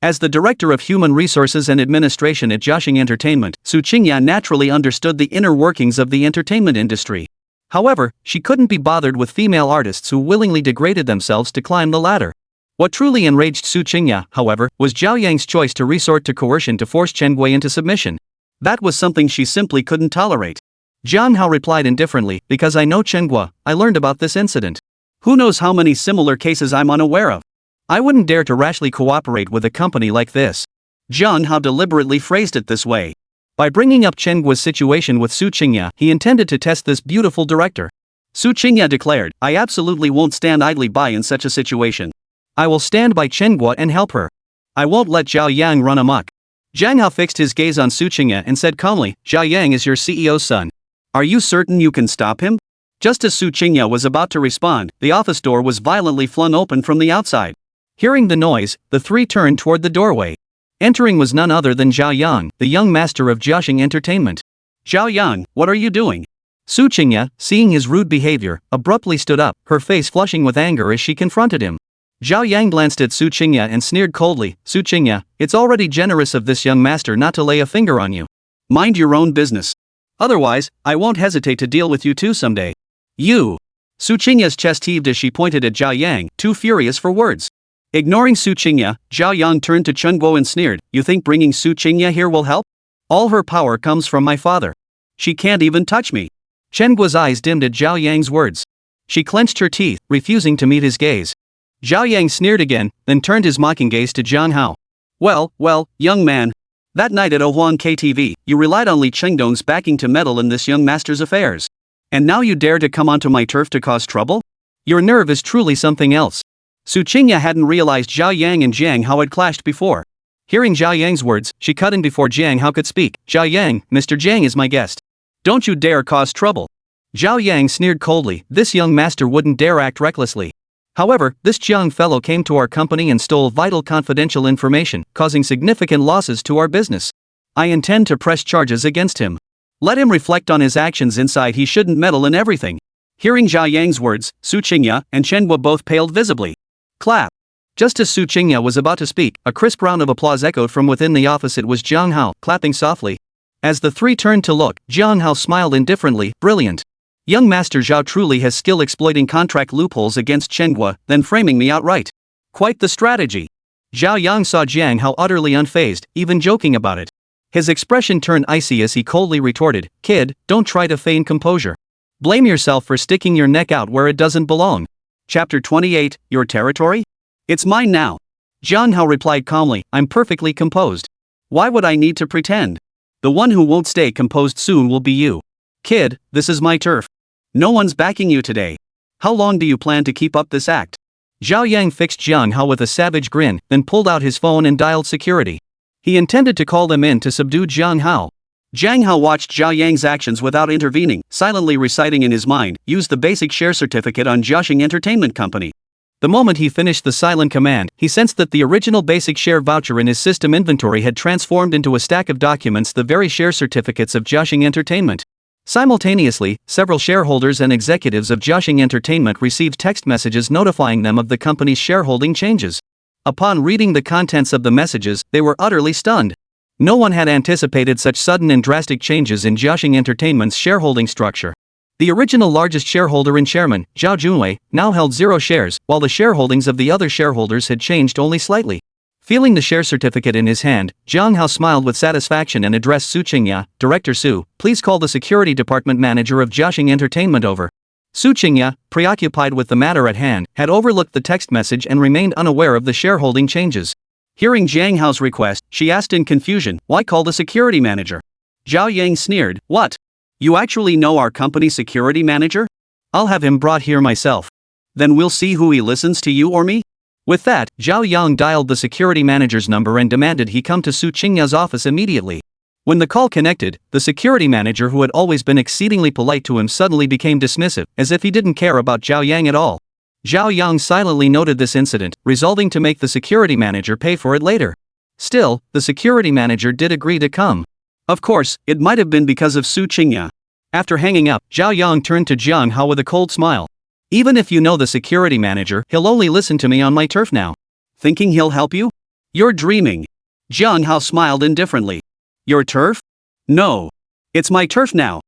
As the Director of Human Resources and Administration at Jiaxing Entertainment, Su Qingya naturally understood the inner workings of the entertainment industry. However, she couldn't be bothered with female artists who willingly degraded themselves to climb the ladder. What truly enraged Su Qingya, however, was Zhao Yang's choice to resort to coercion to force Chen Gui into submission. That was something she simply couldn't tolerate. Jiang Hao replied indifferently, because I know Chen Gui, I learned about this incident. Who knows how many similar cases I'm unaware of. I wouldn't dare to rashly cooperate with a company like this. Jiang Hao deliberately phrased it this way. By bringing up Chen Gui's situation with Su Qingya, he intended to test this beautiful director. Su Qingya declared, I absolutely won't stand idly by in such a situation. I will stand by Chen Gui and help her. I won't let Zhao Yang run amok. Jiang Hao fixed his gaze on Su Qingya and said calmly, Zhao Yang is your CEO's son. Are you certain you can stop him? Just as Su Qingya was about to respond, the office door was violently flung open from the outside. Hearing the noise, the three turned toward the doorway. Entering was none other than Zhao Yang, the young master of Jiaxing Entertainment. Zhao Yang, what are you doing? Su Qingya, seeing his rude behavior, abruptly stood up, her face flushing with anger as she confronted him. Zhao Yang glanced at Su Qingya and sneered coldly, Su Qingya, it's already generous of this young master not to lay a finger on you. Mind your own business. Otherwise, I won't hesitate to deal with you too someday. You! Su Qingya's chest heaved as she pointed at Zhao Yang, too furious for words. Ignoring Su Qingya, Zhao Yang turned to Chen Guo and sneered, you think bringing Su Qingya here will help? All her power comes from my father. She can't even touch me. Chen Guo's eyes dimmed at Zhao Yang's words. She clenched her teeth, refusing to meet his gaze. Zhao Yang sneered again, then turned his mocking gaze to Jiang Hao. Well, young man. That night at Ohuan KTV, you relied on Li Chengdong's backing to meddle in this young master's affairs. And now you dare to come onto my turf to cause trouble? Your nerve is truly something else. Su Qingya hadn't realized Zhao Yang and Jiang Hao had clashed before. Hearing Zhao Yang's words, she cut in before Jiang Hao could speak. Zhao Yang, Mr. Jiang is my guest. Don't you dare cause trouble. Zhao Yang sneered coldly, this young master wouldn't dare act recklessly. However, this Jiang fellow came to our company and stole vital confidential information, causing significant losses to our business. I intend to press charges against him. Let him reflect on his actions inside. He shouldn't meddle in everything. Hearing Zhao Yang's words, Su Qingya and Chen Guo both paled visibly. Clap. Just as Su Qingya was about to speak, a crisp round of applause echoed from within the office. It was Jiang Hao, clapping softly. As the three turned to look, Jiang Hao smiled indifferently, brilliant. Young Master Zhao truly has skill exploiting contract loopholes against Chen Guo, then framing me outright. Quite the strategy. Zhao Yang saw Jiang Hao utterly unfazed, even joking about it. His expression turned icy as he coldly retorted, kid, don't try to feign composure. Blame yourself for sticking your neck out where it doesn't belong. Chapter 28, Your Territory? It's mine now. Jiang Hao replied calmly, I'm perfectly composed. Why would I need to pretend? The one who won't stay composed soon will be you. Kid, this is my turf. No one's backing you today. How long do you plan to keep up this act? Zhao Yang fixed Jiang Hao with a savage grin, then pulled out his phone and dialed security. He intended to call them in to subdue Jiang Hao. Jiang Hao watched Zhao Yang's actions without intervening, silently reciting in his mind, use the basic share certificate on Jiaxing Entertainment Company. The moment he finished the silent command, he sensed that the original basic share voucher in his system inventory had transformed into a stack of documents, the very share certificates of Jiaxing Entertainment. Simultaneously, several shareholders and executives of Jiaxing Entertainment received text messages notifying them of the company's shareholding changes. Upon reading the contents of the messages, they were utterly stunned. No one had anticipated such sudden and drastic changes in Jiaxing Entertainment's shareholding structure. The original largest shareholder and chairman, Zhao Junwei, now held 0 shares, while the shareholdings of the other shareholders had changed only slightly. Feeling the share certificate in his hand, Jiang Hao smiled with satisfaction and addressed Su Qingya, Director Su, please call the security department manager of Jiaxing Entertainment over. Su Qingya, preoccupied with the matter at hand, had overlooked the text message and remained unaware of the shareholding changes. Hearing Jiang Hao's request, she asked in confusion, "Why call the security manager?" Zhao Yang sneered, "What? You actually know our company security manager? I'll have him brought here myself. Then we'll see who he listens to, you or me?" With that, Zhao Yang dialed the security manager's number and demanded he come to Su Qingya's office immediately. When the call connected, the security manager, who had always been exceedingly polite to him, suddenly became dismissive, as if he didn't care about Zhao Yang at all. Zhao Yang silently noted this incident, resolving to make the security manager pay for it later. Still, the security manager did agree to come. Of course, it might have been because of Su Qingya. After hanging up, Zhao Yang turned to Jiang Hao with a cold smile. "Even if you know the security manager, he'll only listen to me on my turf now." "Thinking he'll help you? You're dreaming." Jiang Hao smiled indifferently. "Your turf? No. It's my turf now."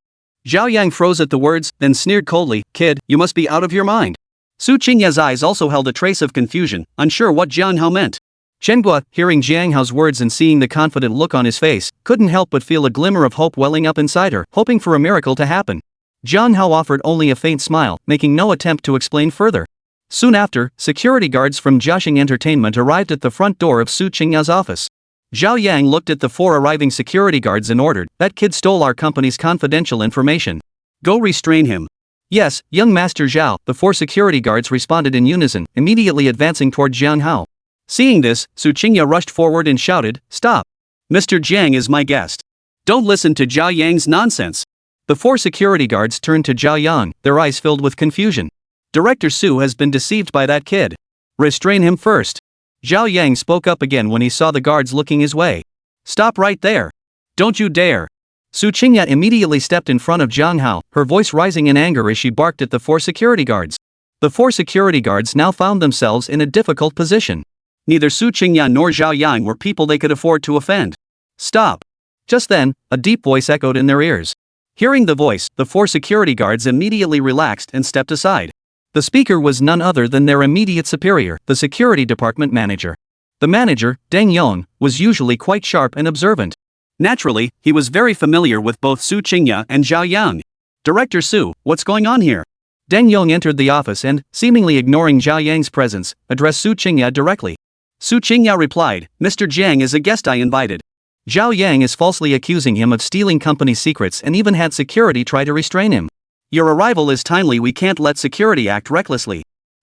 Zhao Yang froze at the words, then sneered coldly, "Kid, you must be out of your mind." Su Qingya's eyes also held a trace of confusion, unsure what Jiang Hao meant. Shenhua, hearing Jiang Hao's words and seeing the confident look on his face, couldn't help but feel a glimmer of hope welling up inside her, hoping for a miracle to happen. Jiang Hao offered only a faint smile, making no attempt to explain further. Soon after, security guards from Jiaxing Entertainment arrived at the front door of Su Qingya's office. Zhao Yang looked at the 4 arriving security guards and ordered, "That kid stole our company's confidential information. Go restrain him." "Yes, young Master Zhao," the 4 security guards responded in unison, immediately advancing toward Jiang Hao. Seeing this, Su Qingya rushed forward and shouted, "Stop! Mr. Jiang is my guest. Don't listen to Zhao Yang's nonsense." The 4 security guards turned to Zhao Yang, their eyes filled with confusion. "Director Su has been deceived by that kid. Restrain him first." Zhao Yang spoke up again when he saw the guards looking his way. "Stop right there. Don't you dare." Su Qingya immediately stepped in front of Jiang Hao, her voice rising in anger as she barked at the 4 security guards. The 4 security guards now found themselves in a difficult position. Neither Su Qingya nor Zhao Yang were people they could afford to offend. "Stop." Just then, a deep voice echoed in their ears. Hearing the voice, the 4 security guards immediately relaxed and stepped aside. The speaker was none other than their immediate superior, the security department manager. The manager, Deng Yong, was usually quite sharp and observant. Naturally, he was very familiar with both Su Qingya and Zhao Yang. "Director Su, what's going on here?" Deng Yong entered the office and, seemingly ignoring Zhao Yang's presence, addressed Su Qingya directly. Su Qingya replied, "Mr. Jiang is a guest I invited." Zhao Yang is falsely accusing him of stealing company secrets and even had security try to restrain him. "Your arrival is timely, we can't let security act recklessly."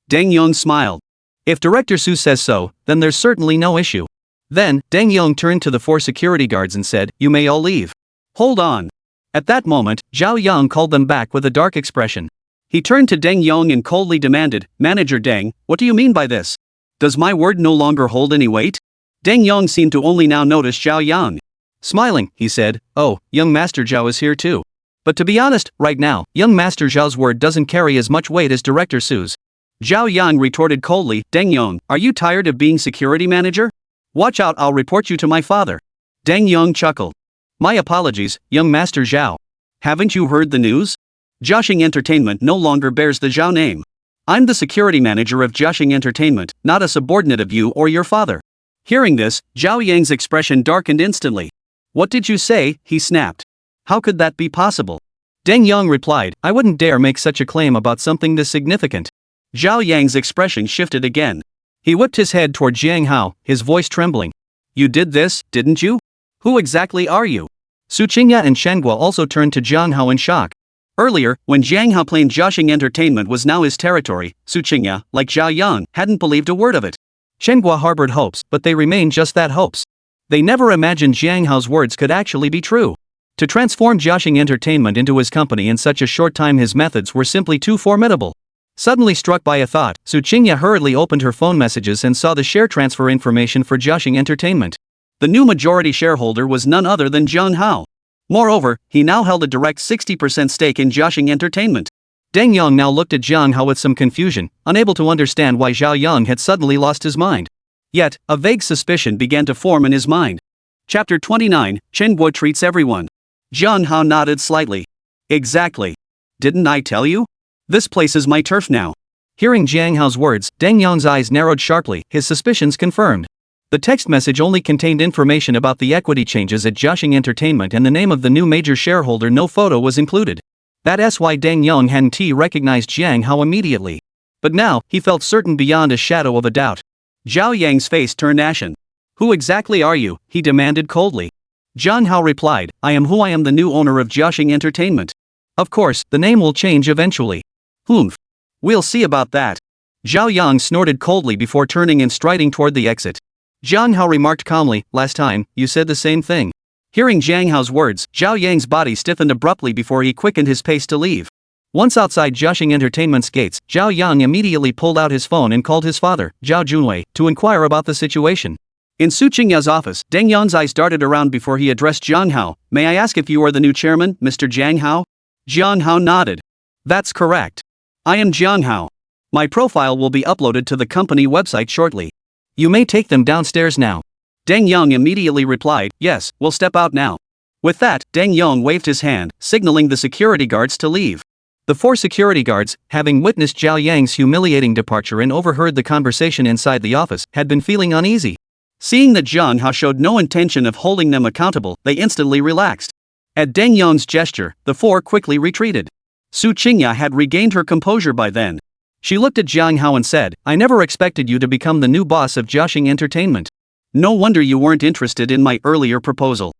Deng Yong smiled. "If Director Su says so, then there's certainly no issue." Then, Deng Yong turned to the 4 security guards and said, "You may all leave." "Hold on." At that moment, Zhao Yang called them back with a dark expression. He turned to Deng Yong and coldly demanded, "Manager Deng, what do you mean by this? Does my word no longer hold any weight?" Deng Yong seemed to only now notice Zhao Yang. Smiling, he said, "Oh, young Master Zhao is here too. But to be honest, right now, young Master Zhao's word doesn't carry as much weight as Director Su's." Zhao Yang retorted coldly, "Deng Yong, are you tired of being security manager? Watch out, I'll report you to my father." Deng Yong chuckled. "My apologies, young Master Zhao. Haven't you heard the news? Jiaxing Entertainment no longer bears the Zhao name. I'm the security manager of Jiaxing Entertainment, not a subordinate of you or your father." Hearing this, Zhao Yang's expression darkened instantly. "What did you say?" he snapped. "How could that be possible?" Deng Yong replied, "I wouldn't dare make such a claim about something this significant." Zhao Yang's expression shifted again. He whipped his head toward Jiang Hao, his voice trembling. "You did this, didn't you? Who exactly are you?" Su Qingya and Shenhua also turned to Jiang Hao in shock. Earlier, when Jiang Hao claimed Jiaxing Entertainment was now his territory, Su Qingya, like Zhao Yang, hadn't believed a word of it. Shenhua harbored hopes, but they remained just that, hopes. They never imagined Jiang Hao's words could actually be true. To transform Jiaxing Entertainment into his company in such a short time, his methods were simply too formidable. Suddenly struck by a thought, Su Qingya hurriedly opened her phone messages and saw the share transfer information for Jiaxing Entertainment. The new majority shareholder was none other than Jiang Hao. Moreover, he now held a direct 60% stake in Jiaxing Entertainment. Deng Yong now looked at Jiang Hao with some confusion, unable to understand why Zhao Yang had suddenly lost his mind. Yet, a vague suspicion began to form in his mind. Chapter 29, Chen Guo treats everyone. Jiang Hao nodded slightly. "Exactly. Didn't I tell you? This place is my turf now." Hearing Jiang Hao's words, Deng Yong's eyes narrowed sharply, his suspicions confirmed. The text message only contained information about the equity changes at Jiaxing Entertainment and the name of the new major shareholder. No photo was included. That's why Deng Yong hadn't recognized Jiang Hao immediately. But now, he felt certain beyond a shadow of a doubt. Zhao Yang's face turned ashen. Who exactly are you? He demanded coldly. Jiang Hao replied, I am the new owner of Jiaxing Entertainment. Of course, the name will change eventually. Humph. We'll see about that. Zhao Yang snorted coldly before turning and striding toward the exit. Jiang Hao remarked calmly, last time, you said the same thing. Hearing Jiang Hao's words, Zhao Yang's body stiffened abruptly before he quickened his pace to leave. Once outside Jiaxing Entertainment's gates, Zhao Yang immediately pulled out his phone and called his father, Zhao Junwei, to inquire about the situation. In Su Qingya's office, Deng Yan's eyes darted around before he addressed Jiang Hao. May I ask if you are the new chairman, Mr. Jiang Hao? Jiang Hao nodded. That's correct. I am Jiang Hao. My profile will be uploaded to the company website shortly. You may take them downstairs now. Deng Yang immediately replied, yes, we'll step out now. With that, Deng Yang waved his hand, signaling the security guards to leave. The 4 security guards, having witnessed Zhao Yang's humiliating departure and overheard the conversation inside the office, had been feeling uneasy. Seeing that Jiang Hao showed no intention of holding them accountable, they instantly relaxed. At Deng Yang's gesture, the 4 quickly retreated. Su Qingya had regained her composure by then. She looked at Jiang Hao and said, I never expected you to become the new boss of Jiaxing Entertainment. No wonder you weren't interested in my earlier proposal.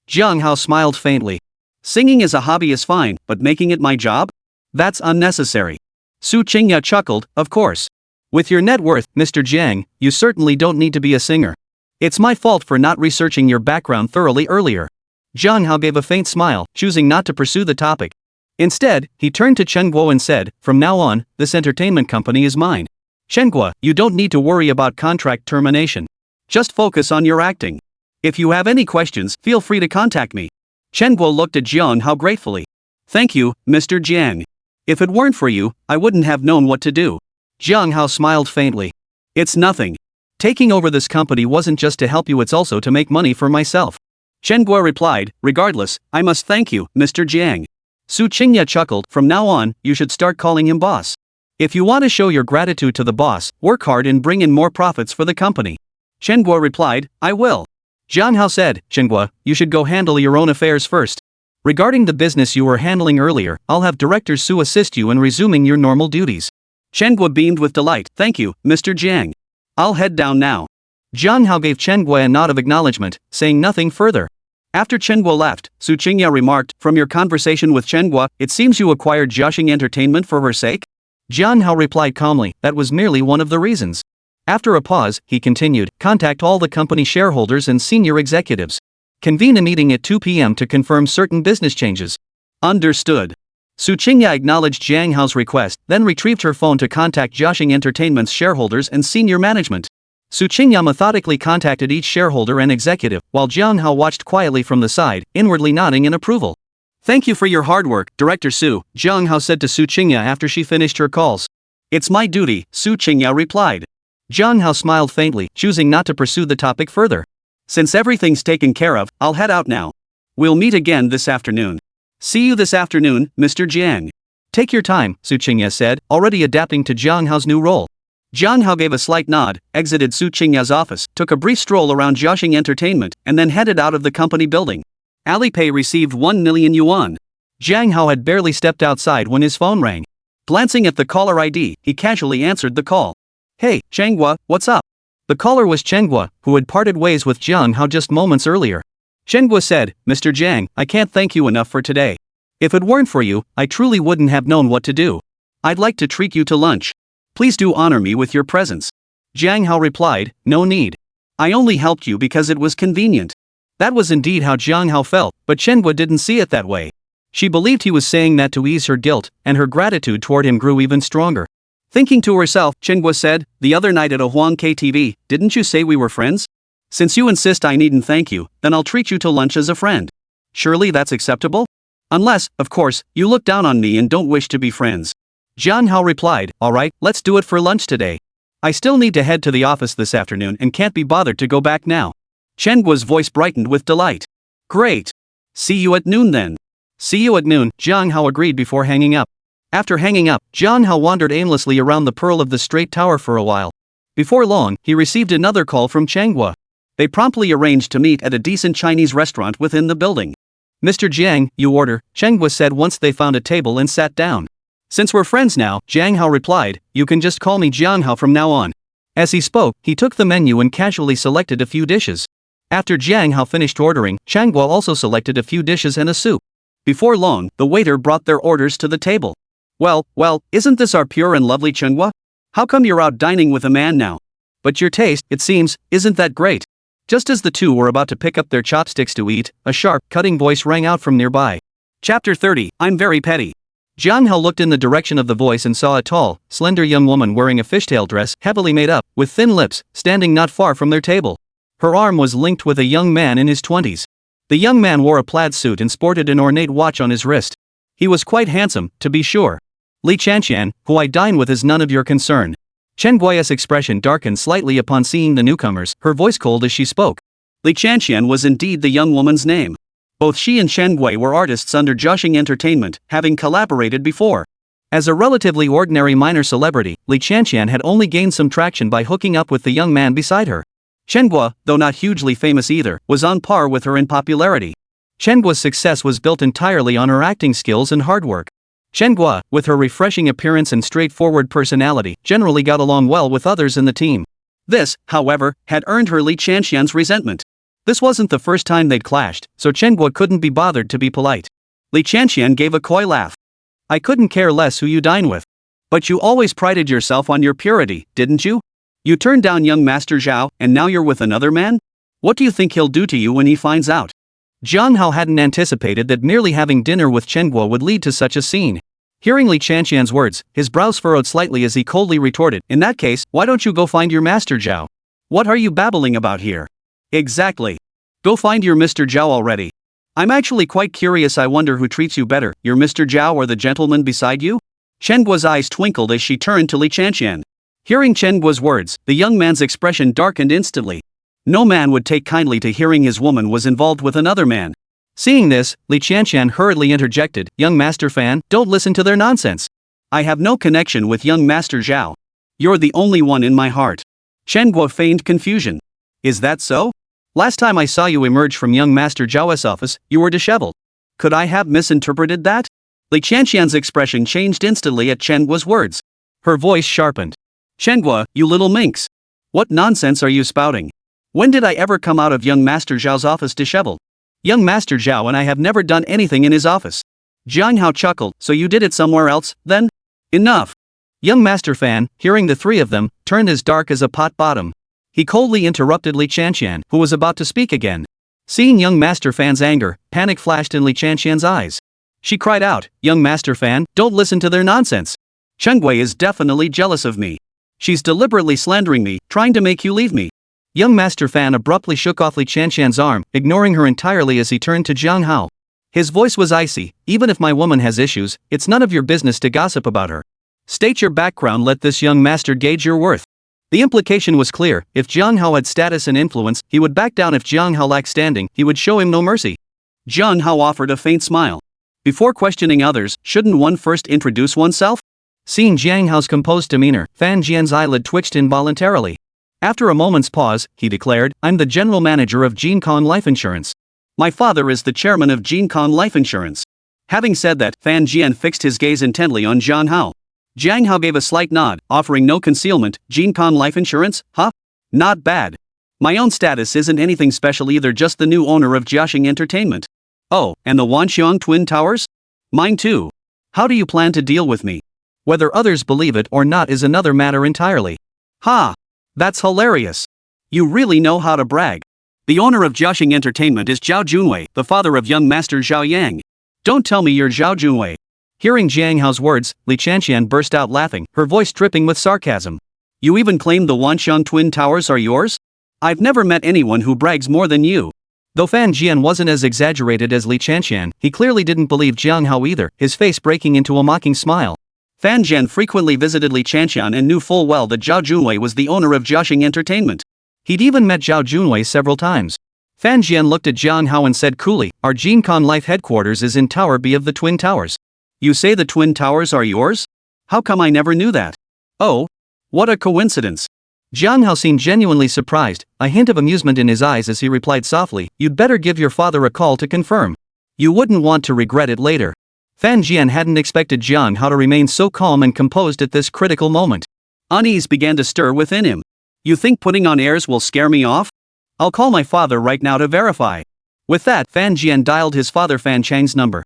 Jiang Hao smiled faintly. Singing as a hobby is fine, but making it my job? That's unnecessary. Su Qingya chuckled, of course. With your net worth, Mr. Jiang, you certainly don't need to be a singer. It's my fault for not researching your background thoroughly earlier. Jiang Hao gave a faint smile, choosing not to pursue the topic. Instead, he turned to Chen Guo and said, from now on, this entertainment company is mine. Chen Guo, you don't need to worry about contract termination. Just focus on your acting. If you have any questions, feel free to contact me. Chen Guo looked at Jiang Hao gratefully. Thank you, Mr. Jiang. If it weren't for you, I wouldn't have known what to do. Jiang Hao smiled faintly. It's nothing. Taking over this company wasn't just to help you, it's also to make money for myself. Chen Guo replied, regardless, I must thank you, Mr. Jiang. Su Qingya chuckled, from now on, you should start calling him boss. If you want to show your gratitude to the boss, work hard and bring in more profits for the company. Chen Guo replied, I will. Jiang Hao said, Chen Guo, you should go handle your own affairs first. Regarding the business you were handling earlier, I'll have Director Su assist you in resuming your normal duties. Chen Guo beamed with delight, thank you, Mr. Jiang. I'll head down now. Jiang Hao gave Chen Guo a nod of acknowledgement, saying nothing further. After Chen Guo left, Su Qingya remarked, from your conversation with Chen Guo, it seems you acquired Jiaxing Entertainment for her sake? Jiang Hao replied calmly, that was merely one of the reasons. After a pause, he continued, contact all the company shareholders and senior executives. Convene a meeting at 2 p.m. to confirm certain business changes. Understood. Su Qingya acknowledged Jiang Hao's request, then retrieved her phone to contact Jiaxing Entertainment's shareholders and senior management. Su Qingya methodically contacted each shareholder and executive, while Jiang Hao watched quietly from the side, inwardly nodding in approval. Thank you for your hard work, Director Su, Jiang Hao said to Su Qingya after she finished her calls. It's my duty, Su Qingya replied. Jiang Hao smiled faintly, choosing not to pursue the topic further. Since everything's taken care of, I'll head out now. We'll meet again this afternoon. See you this afternoon, Mr. Jiang. Take your time, Su Qingya said, already adapting to Jiang Hao's new role. Jiang Hao gave a slight nod, exited Su Qingya's office, took a brief stroll around Jiaxing Entertainment, and then headed out of the company building. Alipay received 1 million yuan. Jiang Hao had barely stepped outside when his phone rang. Glancing at the caller ID, he casually answered the call. Hey, Chen Guo, what's up? The caller was Chen Guo, who had parted ways with Jiang Hao just moments earlier. Chen Guo said, Mr. Jiang, I can't thank you enough for today. If it weren't for you, I truly wouldn't have known what to do. I'd like to treat you to lunch. Please do honor me with your presence. Jiang Hao replied, no need. I only helped you because it was convenient. That was indeed how Jiang Hao felt, but Chen Guo didn't see it that way. She believed he was saying that to ease her guilt, and her gratitude toward him grew even stronger. Thinking to herself, Chen Guo said, the other night at a Huang KTV, didn't you say we were friends? Since you insist I needn't thank you, then I'll treat you to lunch as a friend. Surely that's acceptable? Unless, of course, you look down on me and don't wish to be friends. Jiang Hao replied, alright, let's do it for lunch today. I still need to head to the office this afternoon and can't be bothered to go back now. Chen Guo's voice brightened with delight. Great. See you at noon then. See you at noon, Jiang Hao agreed before hanging up. After hanging up, Jiang Hao wandered aimlessly around the Pearl of the Straight Tower for a while. Before long, he received another call from Chen Guo. They promptly arranged to meet at a decent Chinese restaurant within the building. Mr. Jiang, you order, Chen Guo said once they found a table and sat down. Since we're friends now, Jiang Hao replied, you can just call me Jiang Hao from now on. As he spoke, he took the menu and casually selected a few dishes. After Jiang Hao finished ordering, Changguo also selected a few dishes and a soup. Before long, the waiter brought their orders to the table. Well, isn't this our pure and lovely Chunghua? How come you're out dining with a man now? But your taste, it seems, isn't that great. Just as the two were about to pick up their chopsticks to eat, a sharp, cutting voice rang out from nearby. Chapter 30, I'm very petty. Jiang Hao looked in the direction of the voice and saw a tall, slender young woman wearing a fishtail dress, heavily made up, with thin lips, standing not far from their table. Her arm was linked with a young man in his 20s. The young man wore a plaid suit and sported an ornate watch on his wrist. He was quite handsome, to be sure. Li Chanxian, who I dine with, is none of your concern. Chen Gui's expression darkened slightly upon seeing the newcomers, her voice cold as she spoke. Li Chanxian was indeed the young woman's name. Both she and Chen Gui were artists under Joshing Entertainment, having collaborated before. As a relatively ordinary minor celebrity, Li Chanxian had only gained some traction by hooking up with the young man beside her. Chengguo, though not hugely famous either, was on par with her in popularity. Chengguo's success was built entirely on her acting skills and hard work. Chengguo, with her refreshing appearance and straightforward personality, generally got along well with others in the team. This, however, had earned her Li Chanxian's resentment. This wasn't the first time they'd clashed, so Chengguo couldn't be bothered to be polite. Li Chanxian gave a coy laugh. I couldn't care less who you dine with. But you always prided yourself on your purity, didn't you? You turned down young Master Zhao, and now you're with another man? What do you think he'll do to you when he finds out? Jiang Hao hadn't anticipated that merely having dinner with Chengguo would lead to such a scene. Hearing Li Chanxian's words, his brows furrowed slightly as he coldly retorted, in that case, why don't you go find your Master Zhao? What are you babbling about here? Exactly. Go find your Mr. Zhao already. I'm actually quite curious. I wonder who treats you better, your Mr. Zhao or the gentleman beside you? Chengguo's eyes twinkled as she turned to Li Chanxian. Hearing Chengguo's words, the young man's expression darkened instantly. No man would take kindly to hearing his woman was involved with another man. Seeing this, Li Chanxian hurriedly interjected, young Master Fan, don't listen to their nonsense. I have no connection with young Master Zhao. You're the only one in my heart. Chengguo feigned confusion. Is that so? Last time I saw you emerge from young Master Zhao's office, you were disheveled. Could I have misinterpreted that? Li Chanxian's expression changed instantly at Chengguo's words. Her voice sharpened. Chengguo, you little minx. What nonsense are you spouting? When did I ever come out of young Master Zhao's office disheveled? Young Master Zhao and I have never done anything in his office. Jiang Hao chuckled, so you did it somewhere else, then? Enough. Young Master Fan, hearing the three of them, turned as dark as a pot bottom. He coldly interrupted Li Chanxian, who was about to speak again. Seeing young Master Fan's anger, panic flashed in Li Chanxian's eyes. She cried out, young Master Fan, don't listen to their nonsense. Chengguo is definitely jealous of me. She's deliberately slandering me, trying to make you leave me. Young Master Fan abruptly shook off Li Chanxian's arm, ignoring her entirely as he turned to Jiang Hao. His voice was icy, even if my woman has issues, it's none of your business to gossip about her. State your background, let this young master gauge your worth. The implication was clear, if Jiang Hao had status and influence, he would back down. If Jiang Hao lacked standing, he would show him no mercy. Jiang Hao offered a faint smile. Before questioning others, shouldn't one first introduce oneself? Seeing Jiang Hao's composed demeanor, Fan Jian's eyelid twitched involuntarily. After a moment's pause, he declared, I'm the general manager of Jincon Life Insurance. My father is the chairman of Jincon Life Insurance. Having said that, Fan Jian fixed his gaze intently on Jiang Hao. Jiang Hao gave a slight nod, offering no concealment. Jincon Life Insurance, huh? Not bad. My own status isn't anything special either, just the new owner of Jiaxing Entertainment. Oh, and the Wanxiang Twin Towers? Mine too. How do you plan to deal with me? Whether others believe it or not is another matter entirely. Ha! That's hilarious. You really know how to brag. The owner of Jiaxing Entertainment is Zhao Junwei, the father of young Master Zhao Yang. Don't tell me you're Zhao Junwei. Hearing Jiang Hao's words, Li Chanxian burst out laughing, her voice dripping with sarcasm. You even claim the Wanxiang Twin Towers are yours? I've never met anyone who brags more than you. Though Fan Jian wasn't as exaggerated as Li Chanxian, he clearly didn't believe Jiang Hao either, his face breaking into a mocking smile. Fan Jian frequently visited Li Chanxian and knew full well that Zhao Junwei was the owner of Jiaxing Entertainment. He'd even met Zhao Junwei several times. Fan Jian looked at Jiang Hao and said coolly, our Jincon Life headquarters is in Tower B of the Twin Towers. You say the Twin Towers are yours? How come I never knew that? Oh, what a coincidence. Jiang Hao seemed genuinely surprised, a hint of amusement in his eyes as he replied softly, you'd better give your father a call to confirm. You wouldn't want to regret it later. Fan Jian hadn't expected Jiang Hao to remain so calm and composed at this critical moment. Unease began to stir within him. You think putting on airs will scare me off? I'll call my father right now to verify. With that, Fan Jian dialed his father Fan Chang's number.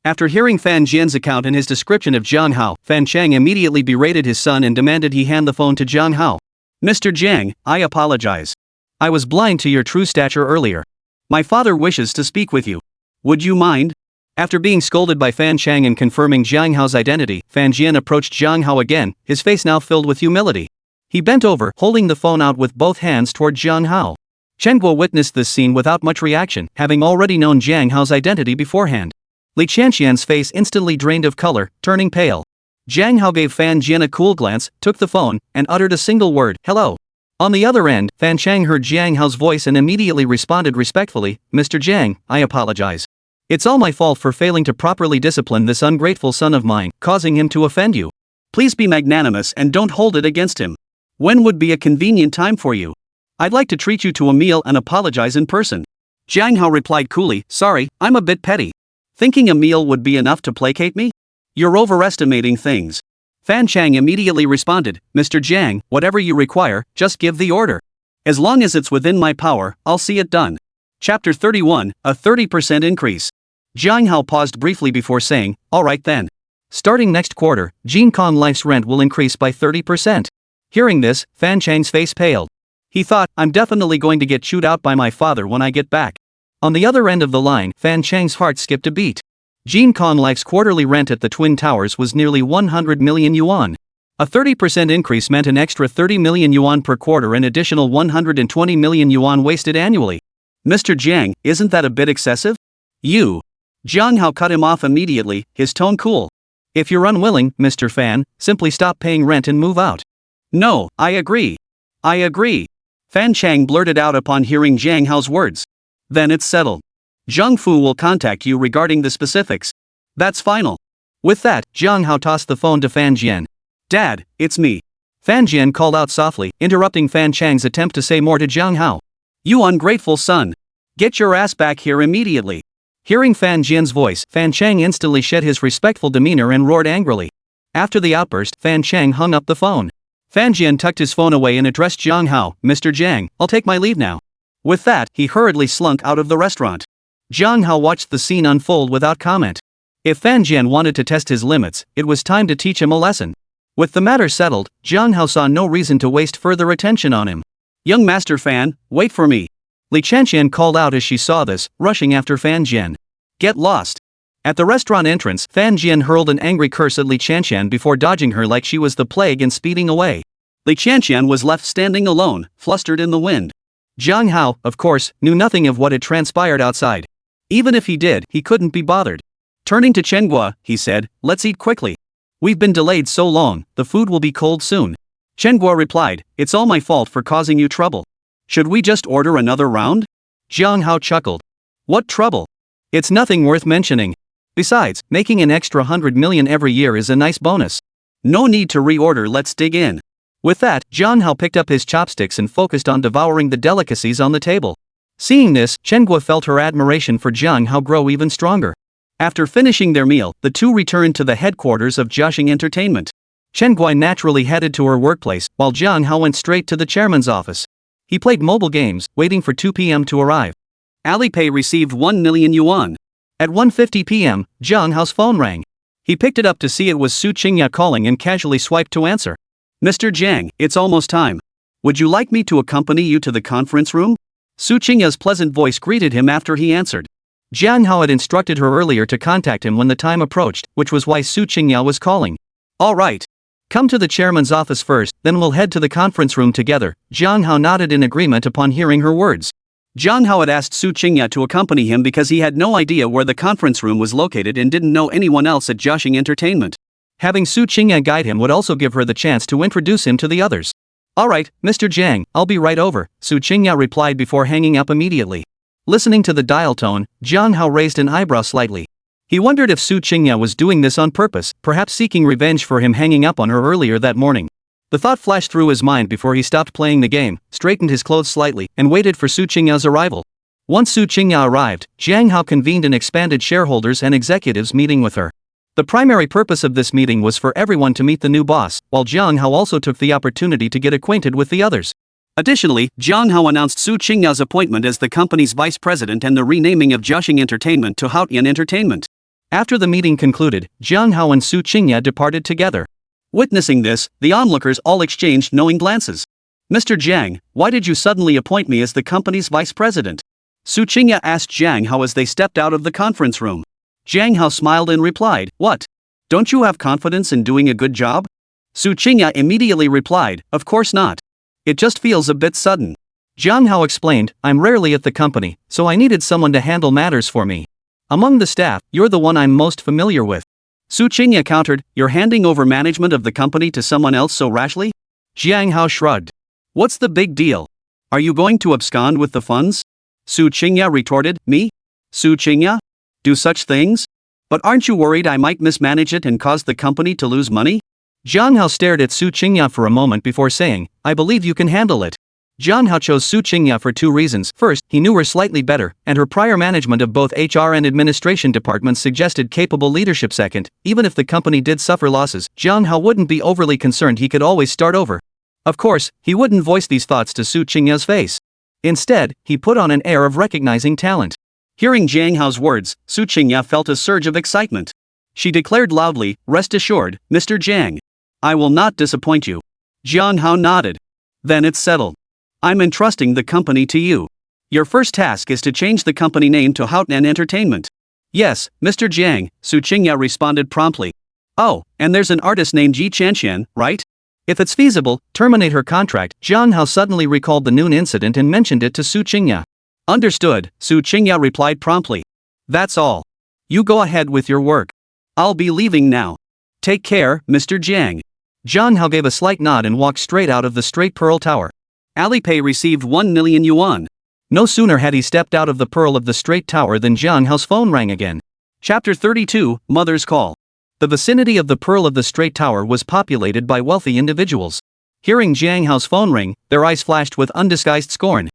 After hearing Fan Jian's account and his description of Jiang Hao, Fan Chang immediately berated his son and demanded he hand the phone to Jiang Hao. Mr. Jiang, I apologize. I was blind to your true stature earlier. My father wishes to speak with you. Would you mind? After being scolded by Fan Chang and confirming Jiang Hao's identity, Fan Jian approached Jiang Hao again, his face now filled with humility. He bent over, holding the phone out with both hands toward Jiang Hao. Chen Guo witnessed this scene without much reaction, having already known Jiang Hao's identity beforehand. Li Qianxian's face instantly drained of color, turning pale. Jiang Hao gave Fan Jian a cool glance, took the phone, and uttered a single word, hello. On the other end, Fan Chang heard Jiang Hao's voice and immediately responded respectfully, Mr. Jiang, I apologize. It's all my fault for failing to properly discipline this ungrateful son of mine, causing him to offend you. Please be magnanimous and don't hold it against him. When would be a convenient time for you? I'd like to treat you to a meal and apologize in person. Jiang Hao replied coolly, sorry, I'm a bit petty. Thinking a meal would be enough to placate me? You're overestimating things. Fan Chang immediately responded, Mr. Jiang, whatever you require, just give the order. As long as it's within my power, I'll see it done. Chapter 31, a 30% increase. Jiang Hao paused briefly before saying, alright then. Starting next quarter, Jin Kong Life's rent will increase by 30%. Hearing this, Fan Chang's face paled. He thought, I'm definitely going to get chewed out by my father when I get back. On the other end of the line, Fan Chang's heart skipped a beat. Jin Kong Life's quarterly rent at the Twin Towers was nearly 100 million yuan. A 30% increase meant an extra 30 million yuan per quarter and additional 120 million yuan wasted annually. Mr. Jiang, isn't that a bit excessive? You. Jiang Hao cut him off immediately, his tone cool. If you're unwilling, Mr. Fan, simply stop paying rent and move out. No, I agree. I agree. Fan Chang blurted out upon hearing Jiang Hao's words. Then it's settled. Zhang Fu will contact you regarding the specifics. That's final. With that, Jiang Hao tossed the phone to Fan Jian. Dad, it's me. Fan Jian called out softly, interrupting Fan Chang's attempt to say more to Jiang Hao. You ungrateful son. Get your ass back here immediately. Hearing Fan Jian's voice, Fan Chang instantly shed his respectful demeanor and roared angrily. After the outburst, Fan Chang hung up the phone. Fan Jian tucked his phone away and addressed Jiang Hao, Mr. Jiang, I'll take my leave now. With that, he hurriedly slunk out of the restaurant. Jiang Hao watched the scene unfold without comment. If Fan Jian wanted to test his limits, it was time to teach him a lesson. With the matter settled, Jiang Hao saw no reason to waste further attention on him. Young Master Fan, wait for me. Li Qianxian called out as she saw this, rushing after Fan Jian. Get lost. At the restaurant entrance, Fan Jian hurled an angry curse at Li Qianxian before dodging her like she was the plague and speeding away. Li Qianxian was left standing alone, flustered in the wind. Jiang Hao, of course, knew nothing of what had transpired outside. Even if he did, he couldn't be bothered. Turning to Chen Guo, he said, let's eat quickly. We've been delayed so long, the food will be cold soon. Chen Guo replied, it's all my fault for causing you trouble. Should we just order another round? Jiang Hao chuckled. What trouble? It's nothing worth mentioning. Besides, making an extra 100 million every year is a nice bonus. No need to reorder, let's dig in. With that, Jiang Hao picked up his chopsticks and focused on devouring the delicacies on the table. Seeing this, Chen Guo felt her admiration for Jiang Hao grow even stronger. After finishing their meal, the two returned to the headquarters of Jiaxing Entertainment. Chen Guo naturally headed to her workplace, while Jiang Hao went straight to the chairman's office. He played mobile games, waiting for 2 p.m. to arrive. Alipay received 1 million yuan. At 1:50 p.m., Jiang Hao's phone rang. He picked it up to see it was Su Qingya calling and casually swiped to answer. Mr. Jiang, it's almost time. Would you like me to accompany you to the conference room? Su Qingya's pleasant voice greeted him after he answered. Jiang Hao had instructed her earlier to contact him when the time approached, which was why Su Qingya was calling. All right. Come to the chairman's office first, then we'll head to the conference room together. Jiang Hao nodded in agreement upon hearing her words. Jiang Hao had asked Su Qingya to accompany him because he had no idea where the conference room was located and didn't know anyone else at Jiaxing Entertainment. Having Su Qingya guide him would also give her the chance to introduce him to the others. Alright, Mr. Jiang, I'll be right over, Su Qingya replied before hanging up immediately. Listening to the dial tone, Jiang Hao raised an eyebrow slightly. He wondered if Su Qingya was doing this on purpose, perhaps seeking revenge for him hanging up on her earlier that morning. The thought flashed through his mind before he stopped playing the game, straightened his clothes slightly, and waited for Su Qingya's arrival. Once Su Qingya arrived, Jiang Hao convened an expanded shareholders and executives meeting with her. The primary purpose of this meeting was for everyone to meet the new boss, while Jiang Hao also took the opportunity to get acquainted with the others. Additionally, Jiang Hao announced Su Qingya's appointment as the company's vice president and the renaming of Jiaxing Entertainment to Haotian Entertainment. After the meeting concluded, Jiang Hao and Su Qingya departed together. Witnessing this, the onlookers all exchanged knowing glances. Mr. Jiang, why did you suddenly appoint me as the company's vice president? Su Qingya asked Jiang Hao as they stepped out of the conference room. Jiang Hao smiled and replied, "What? Don't you have confidence in doing a good job?" Su Qingya immediately replied, "Of course not. It just feels a bit sudden." Jiang Hao explained, "I'm rarely at the company, so I needed someone to handle matters for me. Among the staff, you're the one I'm most familiar with." Su Qingya countered, "You're handing over management of the company to someone else so rashly?" Jiang Hao shrugged. "What's the big deal? Are you going to abscond with the funds?" Su Qingya retorted, "Me? Su Qingya? Do such things? But aren't you worried I might mismanage it and cause the company to lose money?" Jiang Hao stared at Su Qingya for a moment before saying, "I believe you can handle it." Jiang Hao chose Su Qingya for two reasons. First, he knew her slightly better, and her prior management of both HR and administration departments suggested capable leadership. Second, even if the company did suffer losses, Jiang Hao wouldn't be overly concerned. He could always start over. Of course, he wouldn't voice these thoughts to Su Qingya's face. Instead, he put on an air of recognizing talent. Hearing Jiang Hao's words, Su Qingya felt a surge of excitement. She declared loudly, "Rest assured, Mr. Jiang. I will not disappoint you." Jiang Hao nodded. "Then it's settled. I'm entrusting the company to you. Your first task is to change the company name to Haotian Entertainment." "Yes, Mr. Jiang," Su Qingya responded promptly. "Oh, and there's an artist named Ji Chanxian, right? If it's feasible, terminate her contract." Jiang Hao suddenly recalled the noon incident and mentioned it to Su Qingya. "Understood," Su Qingya replied promptly. "That's all. You go ahead with your work. I'll be leaving now. Take care, Mr. Jiang." Jiang Hao gave a slight nod and walked straight out of the Straight Pearl Tower. Alipay received 1 million yuan. No sooner had he stepped out of the Pearl of the Straight Tower than Jiang Hao's phone rang again. Chapter 32, Mother's Call. The vicinity of the Pearl of the Straight Tower was populated by wealthy individuals. Hearing Jiang Hao's phone ring, their eyes flashed with undisguised scorn.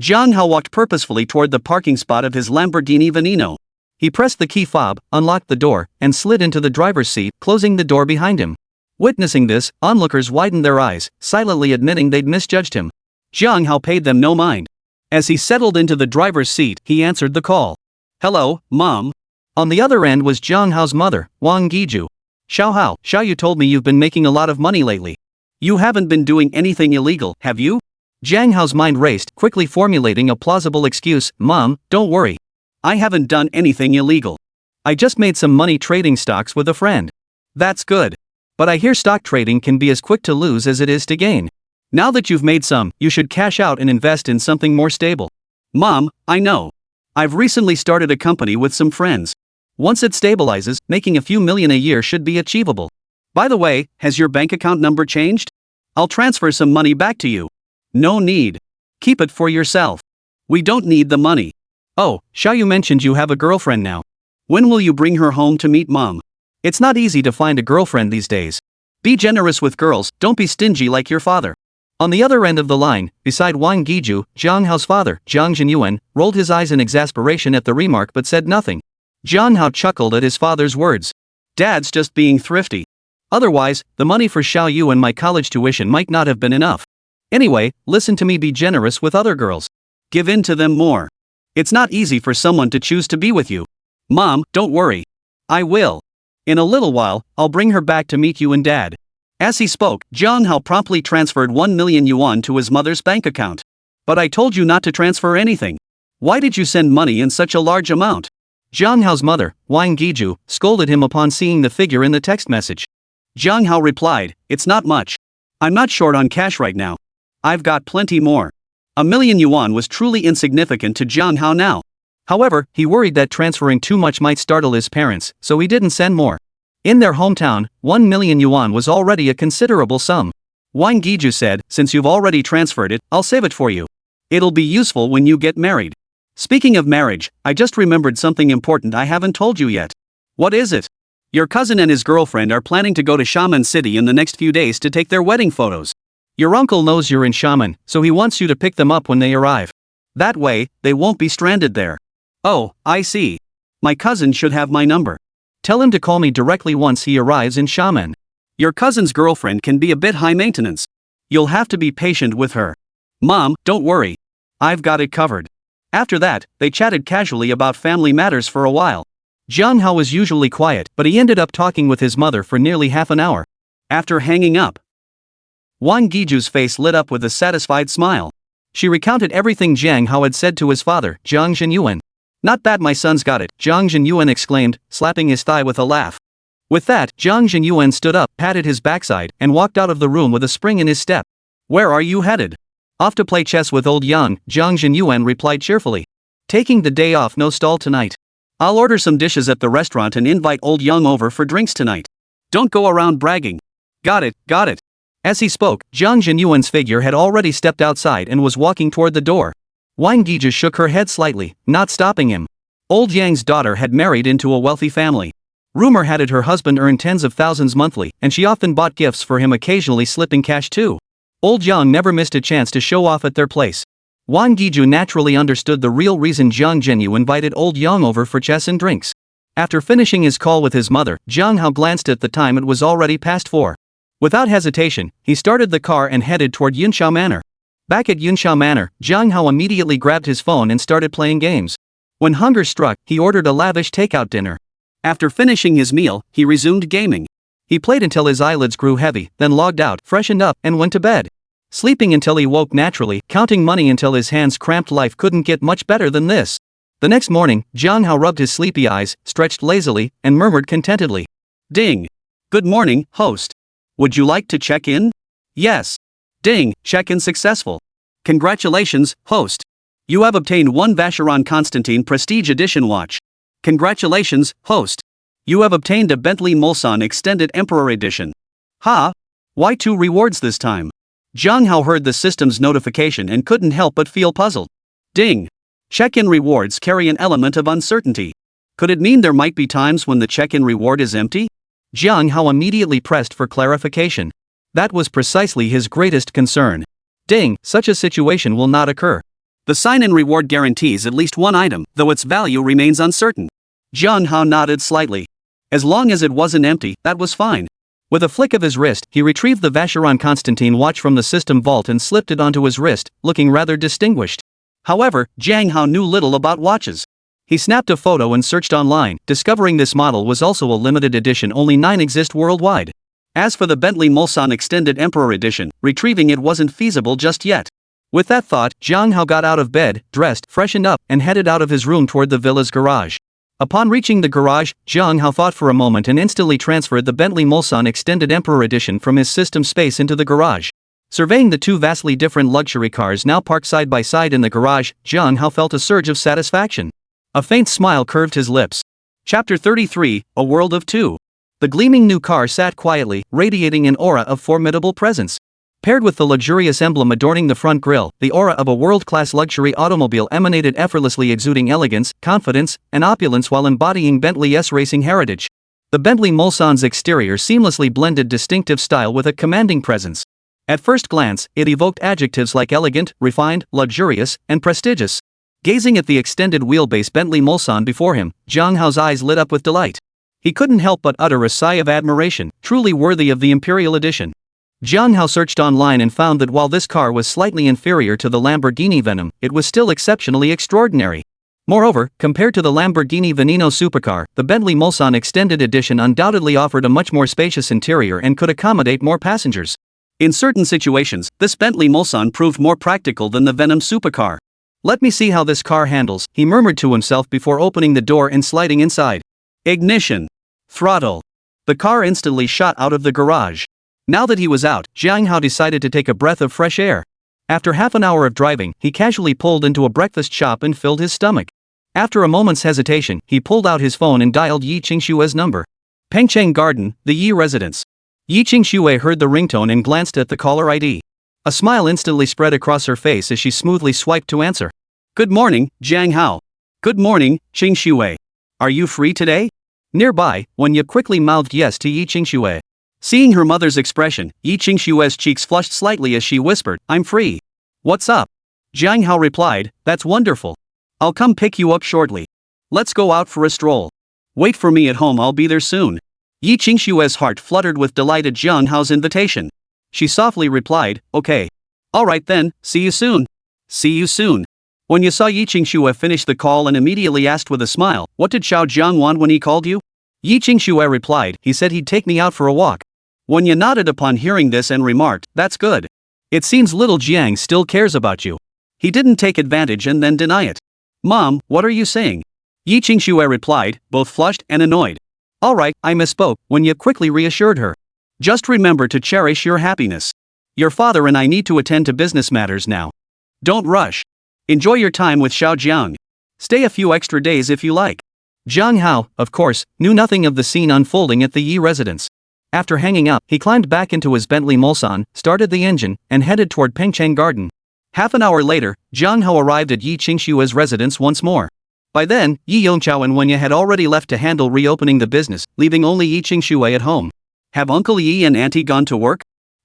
Jiang Hao walked purposefully toward the parking spot of his Lamborghini Veneno. He pressed the key fob, unlocked the door, and slid into the driver's seat, closing the door behind him. Witnessing this, onlookers widened their eyes, silently admitting they'd misjudged him. Jiang Hao paid them no mind. As he settled into the driver's seat, he answered the call. "Hello, Mom." On the other end was Jiang Hao's mother, Wang Giju. "Xiao Hao, you told me you've been making a lot of money lately. You haven't been doing anything illegal, have you?" Jiang Hao's mind raced, quickly formulating a plausible excuse. "Mom, don't worry. I haven't done anything illegal. I just made some money trading stocks with a friend." "That's good. But I hear stock trading can be as quick to lose as it is to gain. Now that you've made some, you should cash out and invest in something more stable." "Mom, I know. I've recently started a company with some friends. Once it stabilizes, making a few million a year should be achievable. By the way, has your bank account number changed? I'll transfer some money back to you." "No need. Keep it for yourself. We don't need the money." "Oh, Xiao, you mentioned you have a girlfriend now. When will you bring her home to meet Mom?" It's not easy to find a girlfriend these days. Be generous with girls, don't be stingy like your father." On the other end of the line, beside Wang Giju, Jiang Hao's father, Jiang Jinyuan, rolled his eyes in exasperation at the remark but said nothing. Jiang Hao chuckled at his father's words. "Dad's just being thrifty. Otherwise, the money for Xiao Yu and my college tuition might not have been enough. Anyway, listen to me, be generous with other girls. Give in to them more. It's not easy for someone to choose to be with you." "Mom, don't worry. I will. In a little while, I'll bring her back to meet you and Dad." As he spoke, Jiang Hao promptly transferred 1 million yuan to his mother's bank account. "But I told you not to transfer anything. Why did you send money in such a large amount?" Jiang Hao's mother, Wang Giju, scolded him upon seeing the figure in the text message. Jiang Hao replied, "It's not much. I'm not short on cash right now. I've got plenty more." 1 million yuan was truly insignificant to Jiang Hao now. However, he worried that transferring too much might startle his parents, so he didn't send more. In their hometown, 1 million yuan was already a considerable sum. Wang Giju said, "Since you've already transferred it, I'll save it for you. It'll be useful when you get married." "Speaking of marriage, I just remembered something important I haven't told you yet." "What is it?" "Your cousin and his girlfriend are planning to go to Xiamen City in the next few days to take their wedding photos. Your uncle knows you're in Xiamen, so he wants you to pick them up when they arrive. That way, they won't be stranded there." "Oh, I see. My cousin should have my number. Tell him to call me directly once he arrives in Xiamen." "Your cousin's girlfriend can be a bit high maintenance. You'll have to be patient with her." "Mom, don't worry. I've got it covered." After that, they chatted casually about family matters for a while. Jiang Hao was usually quiet, but he ended up talking with his mother for nearly half an hour. After hanging up, Wang Giju's face lit up with a satisfied smile. She recounted everything Jiang Hao had said to his father, Jiang Zhenyuan. "Not bad, my son's got it," Jiang Zhenyuan exclaimed, slapping his thigh with a laugh. With that, Jiang Zhenyuan stood up, patted his backside, and walked out of the room with a spring in his step. "Where are you headed?" "Off to play chess with old Yang," Jiang Zhenyuan replied cheerfully. "Taking the day off, no stall tonight. I'll order some dishes at the restaurant and invite old Yang over for drinks tonight. Don't go around bragging." Got it, got it." As he spoke, Jiang Zhenyuan's figure had already stepped outside and was walking toward the door. Wang Giju shook her head slightly, not stopping him. Old Yang's daughter had married into a wealthy family. Rumor had it her husband earned tens of thousands monthly, and she often bought gifts for him, occasionally slipping cash too. Old Yang never missed a chance to show off at their place. Wang Giju naturally understood the real reason Jiang Zhenyu invited old Yang over for chess and drinks. After finishing his call with his mother, Jiang Hao glanced at the time. It was already past 4. Without hesitation, he started the car and headed toward Yunxiao Manor. Back at Yunxiao Manor, Jiang Hao immediately grabbed his phone and started playing games. When hunger struck, he ordered a lavish takeout dinner. After finishing his meal, he resumed gaming. He played until his eyelids grew heavy, then logged out, freshened up, and went to bed. Sleeping until he woke naturally, counting money until his hands cramped. Life couldn't get much better than this. The next morning, Jiang Hao rubbed his sleepy eyes, stretched lazily, and murmured contentedly. "Ding. Good morning, host. Would you like to check in?" "Yes." "Ding, check-in successful. Congratulations, host. You have obtained one Vacheron Constantine Prestige Edition watch. Congratulations, host. You have obtained a Bentley Mulsanne Extended Emperor Edition. Ha? Why 2 rewards this time?" Jiang Hao heard the system's notification and couldn't help but feel puzzled. Ding. Check-in rewards carry an element of uncertainty. Could it mean there might be times when the check-in reward is empty? Jiang Hao immediately pressed for clarification. That was precisely his greatest concern. Ding, such a situation will not occur. The sign-in reward guarantees at least one item, though its value remains uncertain. Jiang Hao nodded slightly. As long as it wasn't empty, that was fine. With a flick of his wrist, he retrieved the Vacheron Constantine watch from the system vault and slipped it onto his wrist, looking rather distinguished. However, Jiang Hao knew little about watches. He snapped a photo and searched online, discovering this model was also a limited edition. Only 9 exist worldwide. As for the Bentley Mulsanne Extended Emperor Edition, retrieving it wasn't feasible just yet. With that thought, Jiang Hao got out of bed, dressed, freshened up, and headed out of his room toward the villa's garage. Upon reaching the garage, Jiang Hao thought for a moment and instantly transferred the Bentley Mulsanne Extended Emperor Edition from his system space into the garage. Surveying the 2 vastly different luxury cars now parked side by side in the garage, Jiang Hao felt a surge of satisfaction. A faint smile curved his lips. Chapter 33, A World of Two. The gleaming new car sat quietly, radiating an aura of formidable presence. Paired with the luxurious emblem adorning the front grille, the aura of a world-class luxury automobile emanated effortlessly, exuding elegance, confidence, and opulence while embodying Bentley's racing heritage. The Bentley Mulsanne's exterior seamlessly blended distinctive style with a commanding presence. At first glance, it evoked adjectives like elegant, refined, luxurious, and prestigious. Gazing at the extended wheelbase Bentley Mulsanne before him, Jiang Hao's eyes lit up with delight. He couldn't help but utter a sigh of admiration, truly worthy of the Imperial Edition. Jiang Hao searched online and found that while this car was slightly inferior to the Lamborghini Venom, it was still exceptionally extraordinary. Moreover, compared to the Lamborghini Veneno supercar, the Bentley Mulsanne Extended Edition undoubtedly offered a much more spacious interior and could accommodate more passengers. In certain situations, this Bentley Mulsanne proved more practical than the Venom supercar. "Let me see how this car handles," he murmured to himself before opening the door and sliding inside. Ignition. Throttle. The car instantly shot out of the garage. Now that he was out, Jiang Hao decided to take a breath of fresh air. After half an hour of driving, he casually pulled into a breakfast shop and filled his stomach. After a moment's hesitation, he pulled out his phone and dialed Yi Qingshue's number. Pengcheng Garden, the Yi residence. Yi Qingxue heard the ringtone and glanced at the caller ID. A smile instantly spread across her face as she smoothly swiped to answer. "Good morning, Jiang Hao." "Good morning, Qingxue. Are you free today?" Nearby, Wenya quickly mouthed yes to Yi Qingxue. Seeing her mother's expression, Yi Qingshue's cheeks flushed slightly as she whispered, "I'm free." "What's up?" Jiang Hao replied, "That's wonderful. I'll come pick you up shortly. Let's go out for a stroll. Wait for me at home, I'll be there soon." Yi Qingshue's heart fluttered with delight at Jiang Hao's invitation. She softly replied, "Okay. Alright then, see you soon. See you soon. When you saw Yi Qingxue finish the call and immediately asked with a smile, what did Xiao Jiang want when he called you? Yi Qingxue replied, he said he'd take me out for a walk. Wen Ye nodded upon hearing this and remarked, that's good. It seems little Jiang still cares about you. He didn't take advantage and then deny it. Mom, what are you saying? Yi Qingxue replied, both flushed and annoyed. Alright, I misspoke, Wen Ye quickly reassured her. Just remember to cherish your happiness. Your father and I need to attend to business matters now. Don't rush. Enjoy your time with Xiao Jiang. Stay a few extra days if you like. Jiang Hao, of course, knew nothing of the scene unfolding at the Yi residence. After hanging up, he climbed back into his Bentley Mulsanne, started the engine, and headed toward Pengcheng Garden. Half an hour later, Jiang Hao arrived at Yi Qingshue's residence once more. By then, Yi Yongqiao and Wen Ye had already left to handle reopening the business, leaving only Yi Qingxue at home. Have Uncle Yi and Auntie gone to work?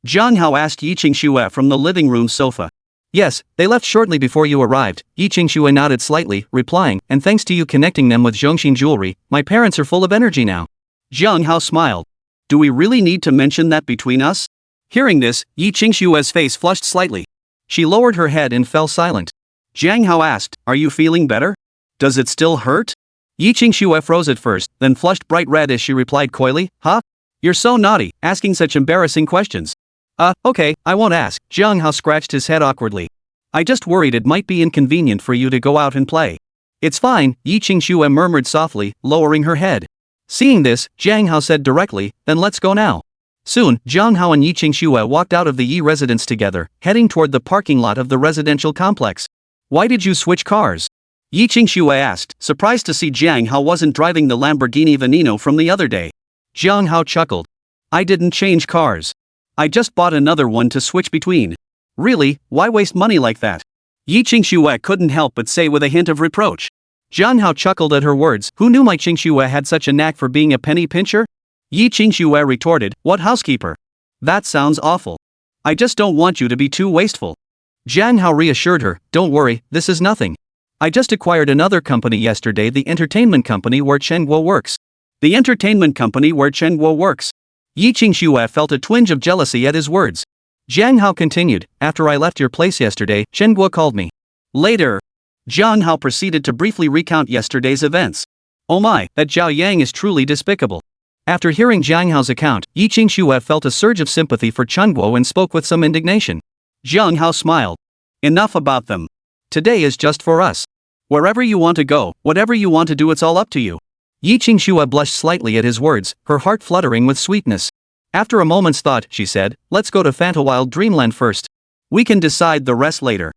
Jiang Hao asked Yi Qingxue from the living room sofa. Yes, they left shortly before you arrived, Yi Qingxue nodded slightly, replying, and thanks to you connecting them with Zhongxin jewelry, my parents are full of energy now. Jiang Hao smiled. Do we really need to mention that between us? Hearing this, Yi Qingshue's face flushed slightly. She lowered her head and fell silent. Jiang Hao asked, are you feeling better? Does it still hurt? Yi Qingxue froze at first, then flushed bright red as she replied coyly, huh? You're so naughty, asking such embarrassing questions. Okay, I won't ask, Jiang Hao scratched his head awkwardly. I just worried it might be inconvenient for you to go out and play. It's fine, Yi Qingxue murmured softly, lowering her head. Seeing this, Jiang Hao said directly, then let's go now. Soon, Jiang Hao and Yi Qingxue walked out of the Yi residence together, heading toward the parking lot of the residential complex. Why did you switch cars? Yi Qingxue asked, surprised to see Jiang Hao wasn't driving the Lamborghini Veneno from the other day. Jiang Hao chuckled. I didn't change cars. I just bought another one to switch between. Really, why waste money like that? Yi Qingxue couldn't help but say with a hint of reproach. Jiang Hao chuckled at her words. Who knew my Qingxue had such a knack for being a penny pincher? Yi Qingxue retorted, what housekeeper? That sounds awful. I just don't want you to be too wasteful. Jiang Hao reassured her, don't worry, this is nothing. I just acquired another company yesterday, the entertainment company where Chen Guo works. The entertainment company where Chen Guo works. Yi Qingxue felt a twinge of jealousy at his words. Jiang Hao continued, after I left your place yesterday, Chen Guo called me. Later, Jiang Hao proceeded to briefly recount yesterday's events. Oh my, that Zhao Yang is truly despicable. After hearing Jiang Hao's account, Yi Qingxue felt a surge of sympathy for Chen Guo and spoke with some indignation. Jiang Hao smiled. Enough about them. Today is just for us. Wherever you want to go, whatever you want to do, it's all up to you. Yi Qingxue blushed slightly at his words, her heart fluttering with sweetness. After a moment's thought, she said, let's go to Fantawild Dreamland first. We can decide the rest later.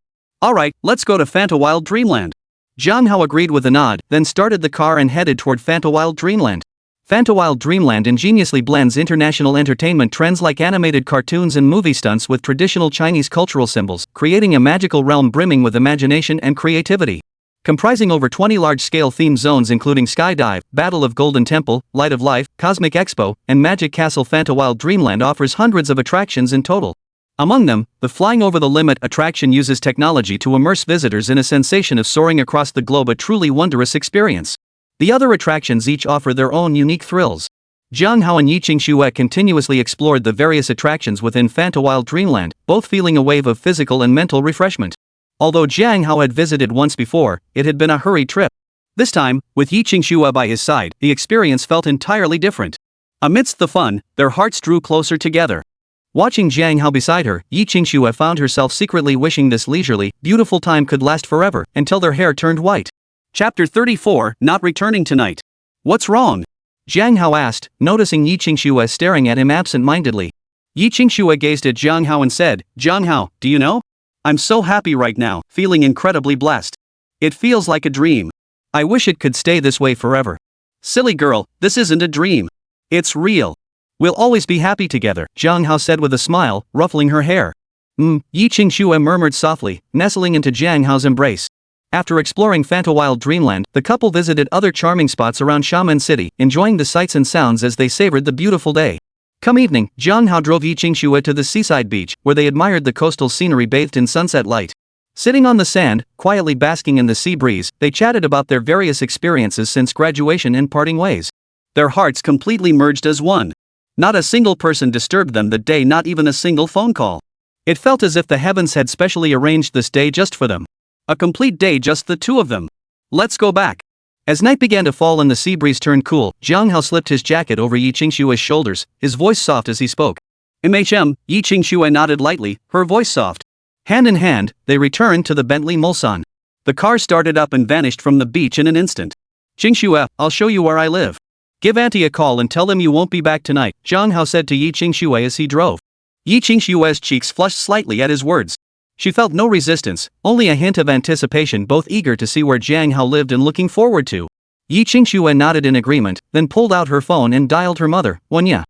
Alright, let's go to Fantawild Dreamland. Jiang Hao agreed with a nod, then started the car and headed toward Fantawild Dreamland. Fantawild Dreamland ingeniously blends international entertainment trends like animated cartoons and movie stunts with traditional Chinese cultural symbols, creating a magical realm brimming with imagination and creativity. Comprising over 20 large-scale themed zones including Skydive, Battle of Golden Temple, Light of Life, Cosmic Expo, and Magic Castle, Fantawild Dreamland offers hundreds of attractions in total. Among them, the Flying Over the Limit attraction uses technology to immerse visitors in a sensation of soaring across the globe, a truly wondrous experience. The other attractions each offer their own unique thrills. Jiang Hao and Yi Qingxue continuously explored the various attractions within Fantawild Dreamland, both feeling a wave of physical and mental refreshment. Although Jiang Hao had visited once before, it had been a hurried trip. This time, with Yi Qingxue by his side, the experience felt entirely different. Amidst the fun, their hearts drew closer together. Watching Jiang Hao beside her, Yi Qingxue found herself secretly wishing this leisurely, beautiful time could last forever, until their hair turned white. Chapter 34, Not Returning Tonight. What's wrong? Jiang Hao asked, noticing Yi Qingxue staring at him absent-mindedly. Yi Qingxue gazed at Jiang Hao and said, Jiang Hao, do you know? I'm so happy right now, feeling incredibly blessed. It feels like a dream. I wish it could stay this way forever. Silly girl, this isn't a dream. It's real. We'll always be happy together, Jiang Hao said with a smile, ruffling her hair. Yi Qingxue murmured softly, nestling into Jiang Hao's embrace. After exploring Fantawild Dreamland, the couple visited other charming spots around Xiamen City, enjoying the sights and sounds as they savored the beautiful day. Come evening, Jiang Hao drove Yi Qingxue to the seaside beach, where they admired the coastal scenery bathed in sunset light. Sitting on the sand, quietly basking in the sea breeze, they chatted about their various experiences since graduation and parting ways. Their hearts completely merged as one. Not a single person disturbed them that day, not even a single phone call. It felt as if the heavens had specially arranged this day just for them. A complete day, just the two of them. Let's go back. As night began to fall and the sea breeze turned cool, Jiang Hao slipped his jacket over Yi Qingshue's shoulders, his voice soft as he spoke. Yi Qingxue nodded lightly, her voice soft. Hand in hand, they returned to the Bentley Mulsanne. The car started up and vanished from the beach in an instant. Qingxue, I'll show you where I live. Give Auntie a call and tell them you won't be back tonight, Jiang Hao said to Yi Qingxue as he drove. Yi Qingshue's cheeks flushed slightly at his words. She felt no resistance, only a hint of anticipation, both eager to see where Jiang Hao lived and looking forward to. Yi Qingxue nodded in agreement, then pulled out her phone and dialed her mother, Wanya.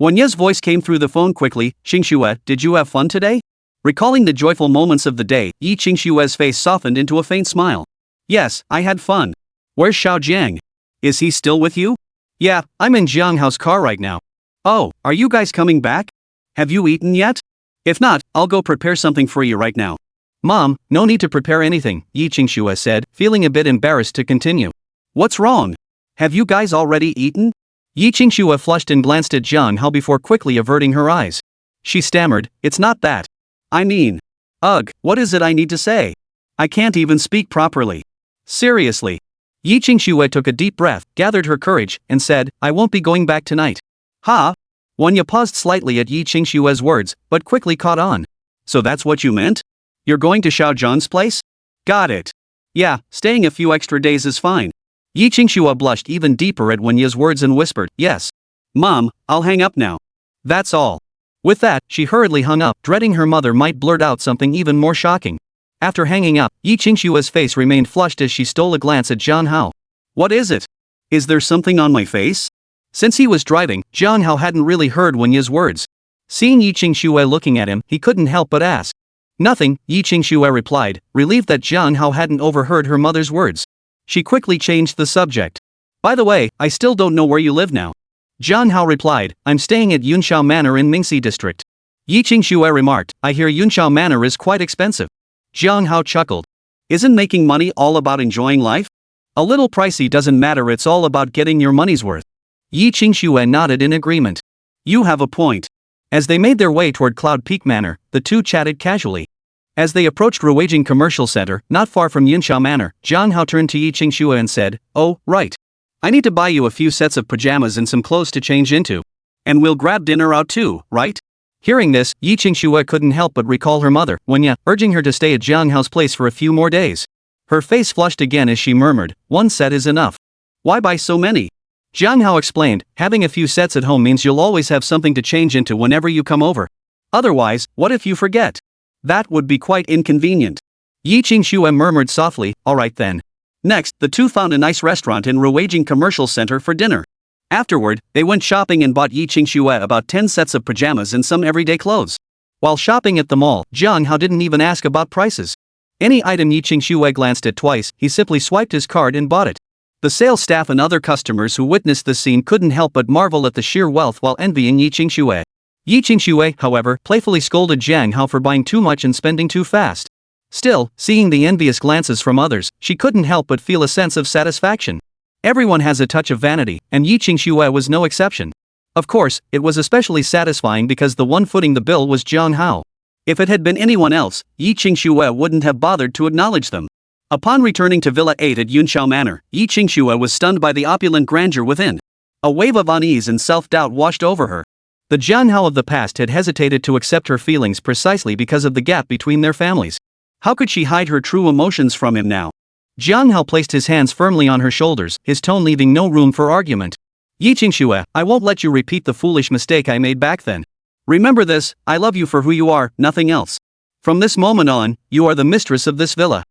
Wanya's voice came through the phone quickly. Qingxue, did you have fun today? Recalling the joyful moments of the day, Yi Qingshue's face softened into a faint smile. Yes, I had fun. Where's Xiao Jiang? Is he still with you? Yeah, I'm in Jiang Hao's car right now. Oh, are you guys coming back? Have you eaten yet? If not, I'll go prepare something for you right now. Mom, no need to prepare anything, Yi Qingsue said, feeling a bit embarrassed to continue. What's wrong? Have you guys already eaten? Yi Qingsue flushed and glanced at Jiang Hao before quickly averting her eyes. She stammered, it's not that. I mean. Ugh, what is it I need to say? I can't even speak properly. Seriously. Yi Qingsue took a deep breath, gathered her courage, and said, I won't be going back tonight. Ha? Wanya paused slightly at Yi Qingshue's words, but quickly caught on. So that's what you meant? You're going to Xiao Zhan's place? Got it. Yeah, staying a few extra days is fine. Yi Qingsue blushed even deeper at Wanya's words and whispered, yes. Mom, I'll hang up now. That's all. With that, she hurriedly hung up, dreading her mother might blurt out something even more shocking. After hanging up, Yi Qingshue's face remained flushed as she stole a glance at Jiang Hao. What is it? Is there something on my face? Since he was driving, Jiang Hao hadn't really heard Wanya's words. Seeing Yi Qingsue looking at him, he couldn't help but ask. Nothing, Yi Qingsue replied, relieved that Jiang Hao hadn't overheard her mother's words. She quickly changed the subject. By the way, I still don't know where you live now. Jiang Hao replied, I'm staying at Yunxiao Manor in Mingxi District. Yi Qingsue remarked, I hear Yunxiao Manor is quite expensive. Jiang Hao chuckled. Isn't making money all about enjoying life? A little pricey doesn't matter, it's all about getting your money's worth. Yi Qingsue nodded in agreement. You have a point. As they made their way toward Cloud Peak Manor, the two chatted casually. As they approached Ruijing Commercial Center, not far from Yunxiao Manor, Jiang Hao turned to Yi Qingsue and said, oh, right. I need to buy you a few sets of pajamas and some clothes to change into. And we'll grab dinner out too, right? Hearing this, Yi Qingsue couldn't help but recall her mother, Wanya, urging her to stay at Jiang Hao's place for a few more days. Her face flushed again as she murmured, one set is enough. Why buy so many? Jiang Hao explained, having a few sets at home means you'll always have something to change into whenever you come over. Otherwise, what if you forget? That would be quite inconvenient. Yi Qingsue murmured softly, alright then. Next, the two found a nice restaurant in Ruijing Commercial Center for dinner. Afterward, they went shopping and bought Yi Qingsue about 10 sets of pajamas and some everyday clothes. While shopping at the mall, Jiang Hao didn't even ask about prices. Any item Yi Qingsue glanced at twice, he simply swiped his card and bought it. The sales staff and other customers who witnessed this scene couldn't help but marvel at the sheer wealth while envying Yi Qingsue. Yi Qingsue, however, playfully scolded Jiang Hao for buying too much and spending too fast. Still, seeing the envious glances from others, she couldn't help but feel a sense of satisfaction. Everyone has a touch of vanity, and Yi Qingsue was no exception. Of course, it was especially satisfying because the one footing the bill was Jiang Hao. If it had been anyone else, Yi Qingsue wouldn't have bothered to acknowledge them. Upon returning to Villa 8 at Yunxiao Manor, Yi Qingsue was stunned by the opulent grandeur within. A wave of unease and self-doubt washed over her. The Jiang Hao of the past had hesitated to accept her feelings precisely because of the gap between their families. How could she hide her true emotions from him now? Jiang Hao placed his hands firmly on her shoulders, his tone leaving no room for argument. Yi Qingsue, I won't let you repeat the foolish mistake I made back then. Remember this, I love you for who you are, nothing else. From this moment on, you are the mistress of this villa.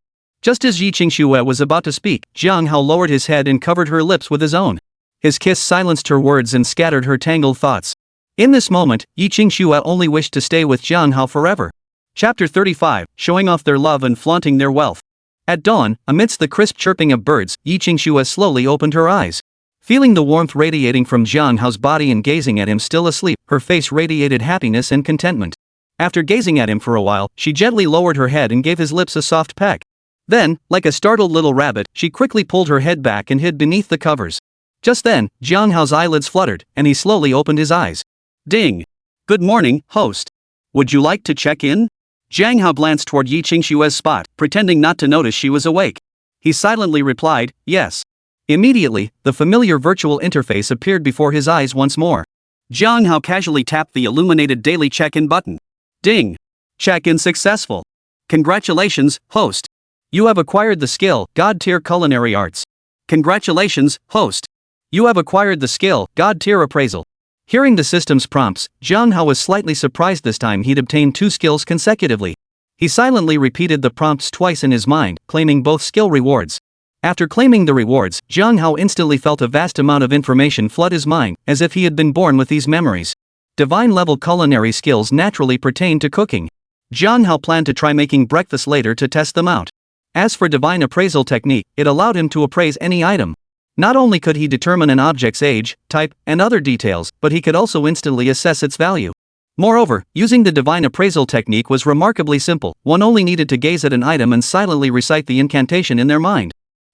Just as Yi Qingsue was about to speak, Jiang Hao lowered his head and covered her lips with his own. His kiss silenced her words and scattered her tangled thoughts. In this moment, Yi Qingsue only wished to stay with Jiang Hao forever. Chapter 35, showing off their love and flaunting their wealth. At dawn, amidst the crisp chirping of birds, Yi Qingsue slowly opened her eyes. Feeling the warmth radiating from Jiang Hao's body and gazing at him still asleep, her face radiated happiness and contentment. After gazing at him for a while, she gently lowered her head and gave his lips a soft peck. Then, like a startled little rabbit, she quickly pulled her head back and hid beneath the covers. Just then, Jiang Hao's eyelids fluttered, and he slowly opened his eyes. Ding! Good morning, host. Would you like to check in? Jiang Hao glanced toward Yi Qingshue's spot, pretending not to notice she was awake. He silently replied, yes. Immediately, the familiar virtual interface appeared before his eyes once more. Jiang Hao casually tapped the illuminated daily check-in button. Ding! Check-in successful. Congratulations, host. You have acquired the skill, God-tier culinary arts. Congratulations, host. You have acquired the skill, God-tier appraisal. Hearing the system's prompts, Jiang Hao was slightly surprised this time he'd obtained 2 skills consecutively. He silently repeated the prompts twice in his mind, claiming both skill rewards. After claiming the rewards, Jiang Hao instantly felt a vast amount of information flood his mind, as if he had been born with these memories. Divine-level culinary skills naturally pertain to cooking. Jiang Hao planned to try making breakfast later to test them out. As for divine appraisal technique, it allowed him to appraise any item. Not only could he determine an object's age, type, and other details, but he could also instantly assess its value. Moreover, using the divine appraisal technique was remarkably simple. One only needed to gaze at an item and silently recite the incantation in their mind.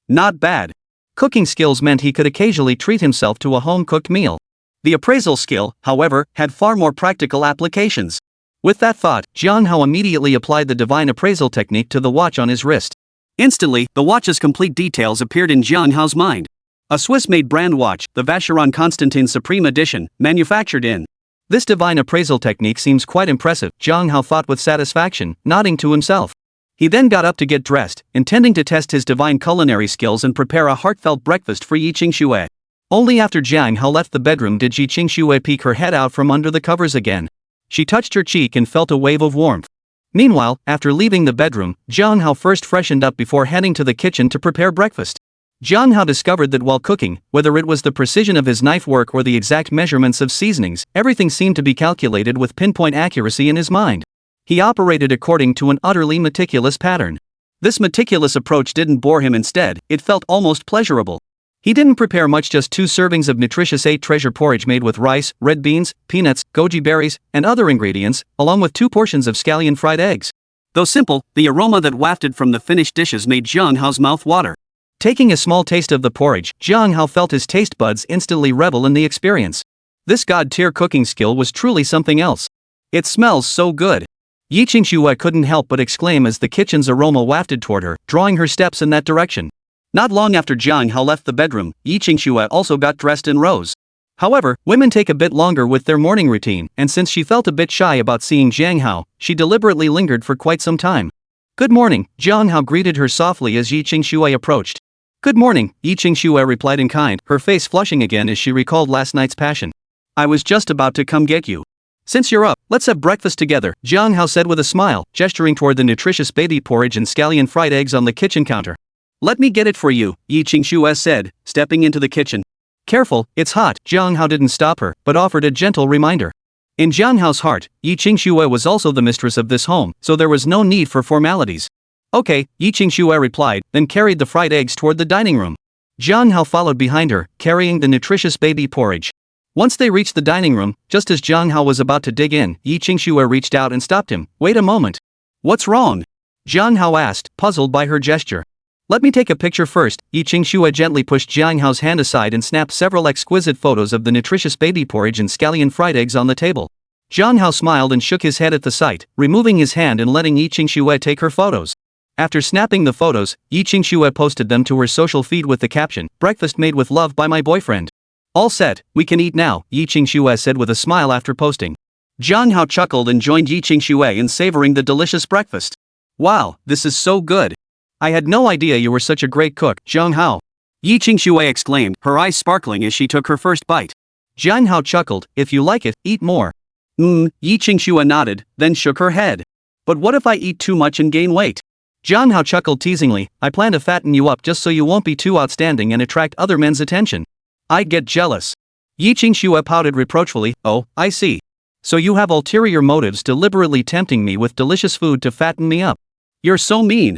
Not bad. Cooking skills meant he could occasionally treat himself to a home-cooked meal. The appraisal skill, however, had far more practical applications. With that thought, Jiang Hao immediately applied the divine appraisal technique to the watch on his wrist. Instantly, the watch's complete details appeared in Jiang Hao's mind. A Swiss-made brand watch, the Vacheron Constantin Supreme Edition, manufactured in. This divine appraisal technique seems quite impressive, Jiang Hao thought with satisfaction, nodding to himself. He then got up to get dressed, intending to test his divine culinary skills and prepare a heartfelt breakfast for Yi Qingxue. Only after Jiang Hao left the bedroom did Yi Qingxue peek her head out from under the covers again. She touched her cheek and felt a wave of warmth. Meanwhile, after leaving the bedroom, Jiang Hao first freshened up before heading to the kitchen to prepare breakfast. Jiang Hao discovered that while cooking, whether it was the precision of his knife work or the exact measurements of seasonings, everything seemed to be calculated with pinpoint accuracy in his mind. He operated according to an utterly meticulous pattern. This meticulous approach didn't bore him, instead, it felt almost pleasurable. He didn't prepare much, just 2 servings of nutritious 8 treasure porridge made with rice, red beans, peanuts, goji berries, and other ingredients, along with 2 portions of scallion fried eggs. Though simple, the aroma that wafted from the finished dishes made Jiang Hao's mouth water. Taking a small taste of the porridge, Jiang Hao felt his taste buds instantly revel in the experience. This god-tier cooking skill was truly something else. It smells so good. Yi Qingxue couldn't help but exclaim as the kitchen's aroma wafted toward her, drawing her steps in that direction. Not long after Jiang Hao left the bedroom, Yi Qingxue also got dressed and rose. However, women take a bit longer with their morning routine, and since she felt a bit shy about seeing Jiang Hao, she deliberately lingered for quite some time. Good morning, Jiang Hao greeted her softly as Yi Qingxue approached. Good morning, Yi Qingxue replied in kind, her face flushing again as she recalled last night's passion. I was just about to come get you. Since you're up, let's have breakfast together, Jiang Hao said with a smile, gesturing toward the nutritious baby porridge and scallion fried eggs on the kitchen counter. Let me get it for you, Yi Qingxue said, stepping into the kitchen. Careful, it's hot, Jiang Hao didn't stop her, but offered a gentle reminder. In Jiang Hao's heart, Yi Qingxue was also the mistress of this home, so there was no need for formalities. Okay, Yi Qingxue replied, then carried the fried eggs toward the dining room. Jiang Hao followed behind her, carrying the nutritious baby porridge. Once they reached the dining room, just as Jiang Hao was about to dig in, Yi Qingxue reached out and stopped him. Wait a moment. What's wrong? Jiang Hao asked, puzzled by her gesture. Let me take a picture first, Yi Qingxue gently pushed Jiang Hao's hand aside and snapped several exquisite photos of the nutritious baby porridge and scallion fried eggs on the table. Jiang Hao smiled and shook his head at the sight, removing his hand and letting Yi Qingxue take her photos. After snapping the photos, Yi Qingxue posted them to her social feed with the caption, "Breakfast made with love by my boyfriend." All set, we can eat now, Yi Qingxue said with a smile after posting. Jiang Hao chuckled and joined Yi Qingxue in savoring the delicious breakfast. Wow, this is so good. I had no idea you were such a great cook, Jiang Hao. Yi Qingxue exclaimed, her eyes sparkling as she took her first bite. Jiang Hao chuckled, if you like it, eat more. Yi Qingxue nodded, then shook her head. But what if I eat too much and gain weight? Jiang Hao chuckled teasingly, I plan to fatten you up just so you won't be too outstanding and attract other men's attention. I'd get jealous. Yi Qingxue pouted reproachfully, oh, I see. So you have ulterior motives, deliberately tempting me with delicious food to fatten me up. You're so mean.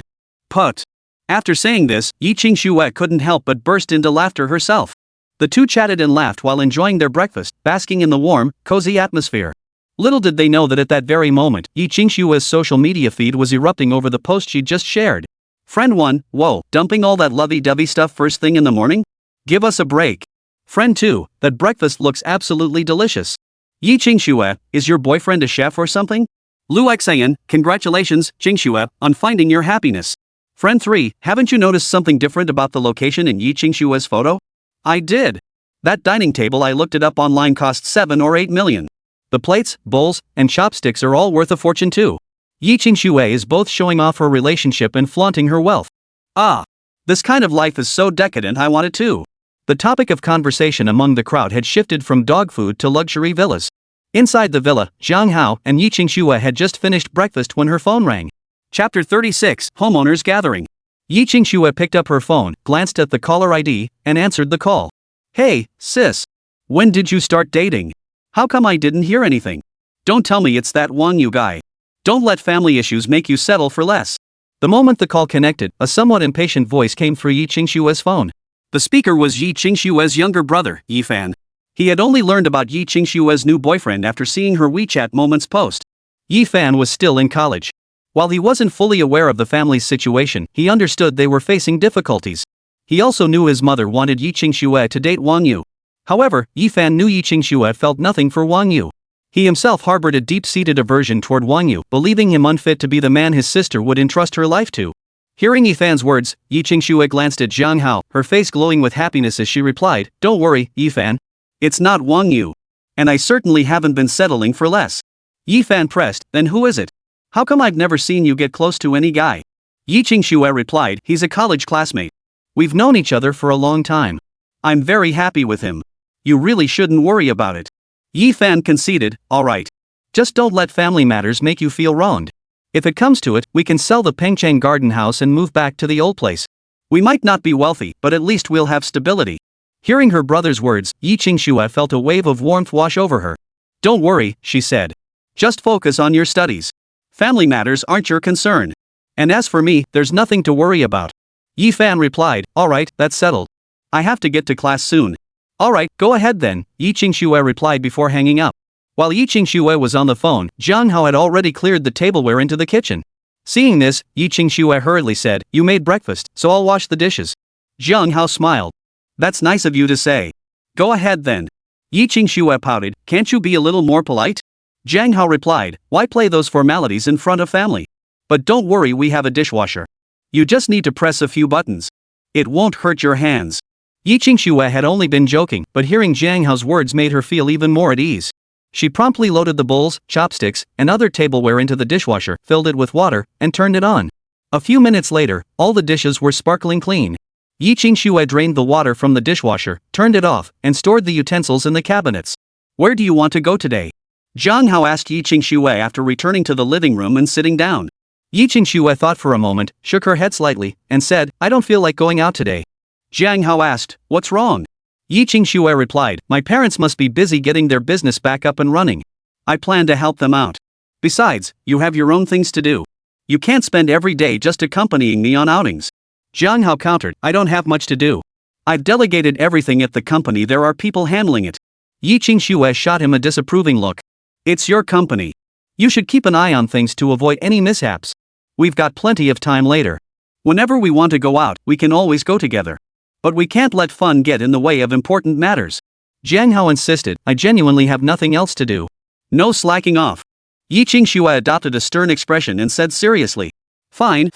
Put. After saying this, Yi Qingxue couldn't help but burst into laughter herself. The two chatted and laughed while enjoying their breakfast, basking in the warm, cozy atmosphere. Little did they know that at that very moment, Yi Qingxue's social media feed was erupting over the post she'd just shared. Friend 1, whoa, dumping all that lovey-dovey stuff first thing in the morning? Give us a break. Friend 2, that breakfast looks absolutely delicious. Yi Qingxue, is your boyfriend a chef or something? Lu Xan, congratulations, Qingxue, on finding your happiness. Friend 3, haven't you noticed something different about the location in Yi Qingshue's photo? I did. That dining table I looked it up online cost 7 or 8 million. The plates, bowls, and chopsticks are all worth a fortune too. Yi Qingxue is both showing off her relationship and flaunting her wealth. Ah. This kind of life is so decadent I want it too. The topic of conversation among the crowd had shifted from dog food to luxury villas. Inside the villa, Zhang Hao and Yi Qingxue had just finished breakfast when her phone rang. Chapter 36, Homeowners Gathering. Yi Qingxue picked up her phone, glanced at the caller ID, and answered the call. Hey, sis. When did you start dating? How come I didn't hear anything? Don't tell me it's that Wang Yu guy. Don't let family issues make you settle for less. The moment the call connected, a somewhat impatient voice came through Yi Qingshue's phone. The speaker was Yi Qingshue's younger brother, Yi Fan. He had only learned about Yi Qingshue's new boyfriend after seeing her WeChat Moments post. Yi Fan was still in college. While he wasn't fully aware of the family's situation, he understood they were facing difficulties. He also knew his mother wanted Yi Qingxue to date Wang Yu. However, Yi Fan knew Yi Qingxue felt nothing for Wang Yu. He himself harbored a deep-seated aversion toward Wang Yu, believing him unfit to be the man his sister would entrust her life to. Hearing Yi Fan's words, Yi Qingxue glanced at Zhang Hao, her face glowing with happiness as she replied, "Don't worry, Yi Fan. It's not Wang Yu. And I certainly haven't been settling for less." Yi Fan pressed, "Then who is it? How come I've never seen you get close to any guy?" Yi Qingxue replied, "He's a college classmate. We've known each other for a long time. I'm very happy with him. You really shouldn't worry about it." Yi Fan conceded, "Alright. Just don't let family matters make you feel wronged. If it comes to it, we can sell the Pengcheng garden house and move back to the old place. We might not be wealthy, but at least we'll have stability." Hearing her brother's words, Yi Qingxue felt a wave of warmth wash over her. "Don't worry," she said. "Just focus on your studies. Family matters aren't your concern. And as for me, there's nothing to worry about." Yi Fan replied, "Alright, that's settled. I have to get to class soon." "Alright, go ahead then," Yi Qingxue replied before hanging up. While Yi Qingxue was on the phone, Zhang Hao had already cleared the tableware into the kitchen. Seeing this, Yi Qingxue hurriedly said, "You made breakfast, so I'll wash the dishes." Zhang Hao smiled. "That's nice of you to say. Go ahead then." Yi Qingxue pouted, "Can't you be a little more polite?" Zhang Hao replied, "Why play those formalities in front of family? But don't worry, we have a dishwasher. You just need to press a few buttons. It won't hurt your hands." Yi Qingxue had only been joking, but hearing Zhang Hao's words made her feel even more at ease. She promptly loaded the bowls, chopsticks, and other tableware into the dishwasher, filled it with water, and turned it on. A few minutes later, all the dishes were sparkling clean. Yi Qingxue drained the water from the dishwasher, turned it off, and stored the utensils in the cabinets. "Where do you want to go today?" Zhang Hao asked Yi Qingxue after returning to the living room and sitting down. Yi Qingxue thought for a moment, shook her head slightly, and said, "I don't feel like going out today." Zhang Hao asked, "What's wrong?" Yi Qingxue replied, "My parents must be busy getting their business back up and running. I plan to help them out. Besides, you have your own things to do. You can't spend every day just accompanying me on outings." Zhang Hao countered, "I don't have much to do. I've delegated everything at the company, there are people handling it." Yi Qingxue shot him a disapproving look. "It's your company. You should keep an eye on things to avoid any mishaps. We've got plenty of time later. Whenever we want to go out, we can always go together. But we can't let fun get in the way of important matters." Zhang Hao insisted, "I genuinely have nothing else to do." "No slacking off." Yi Qingxue adopted a stern expression and said seriously, Fine.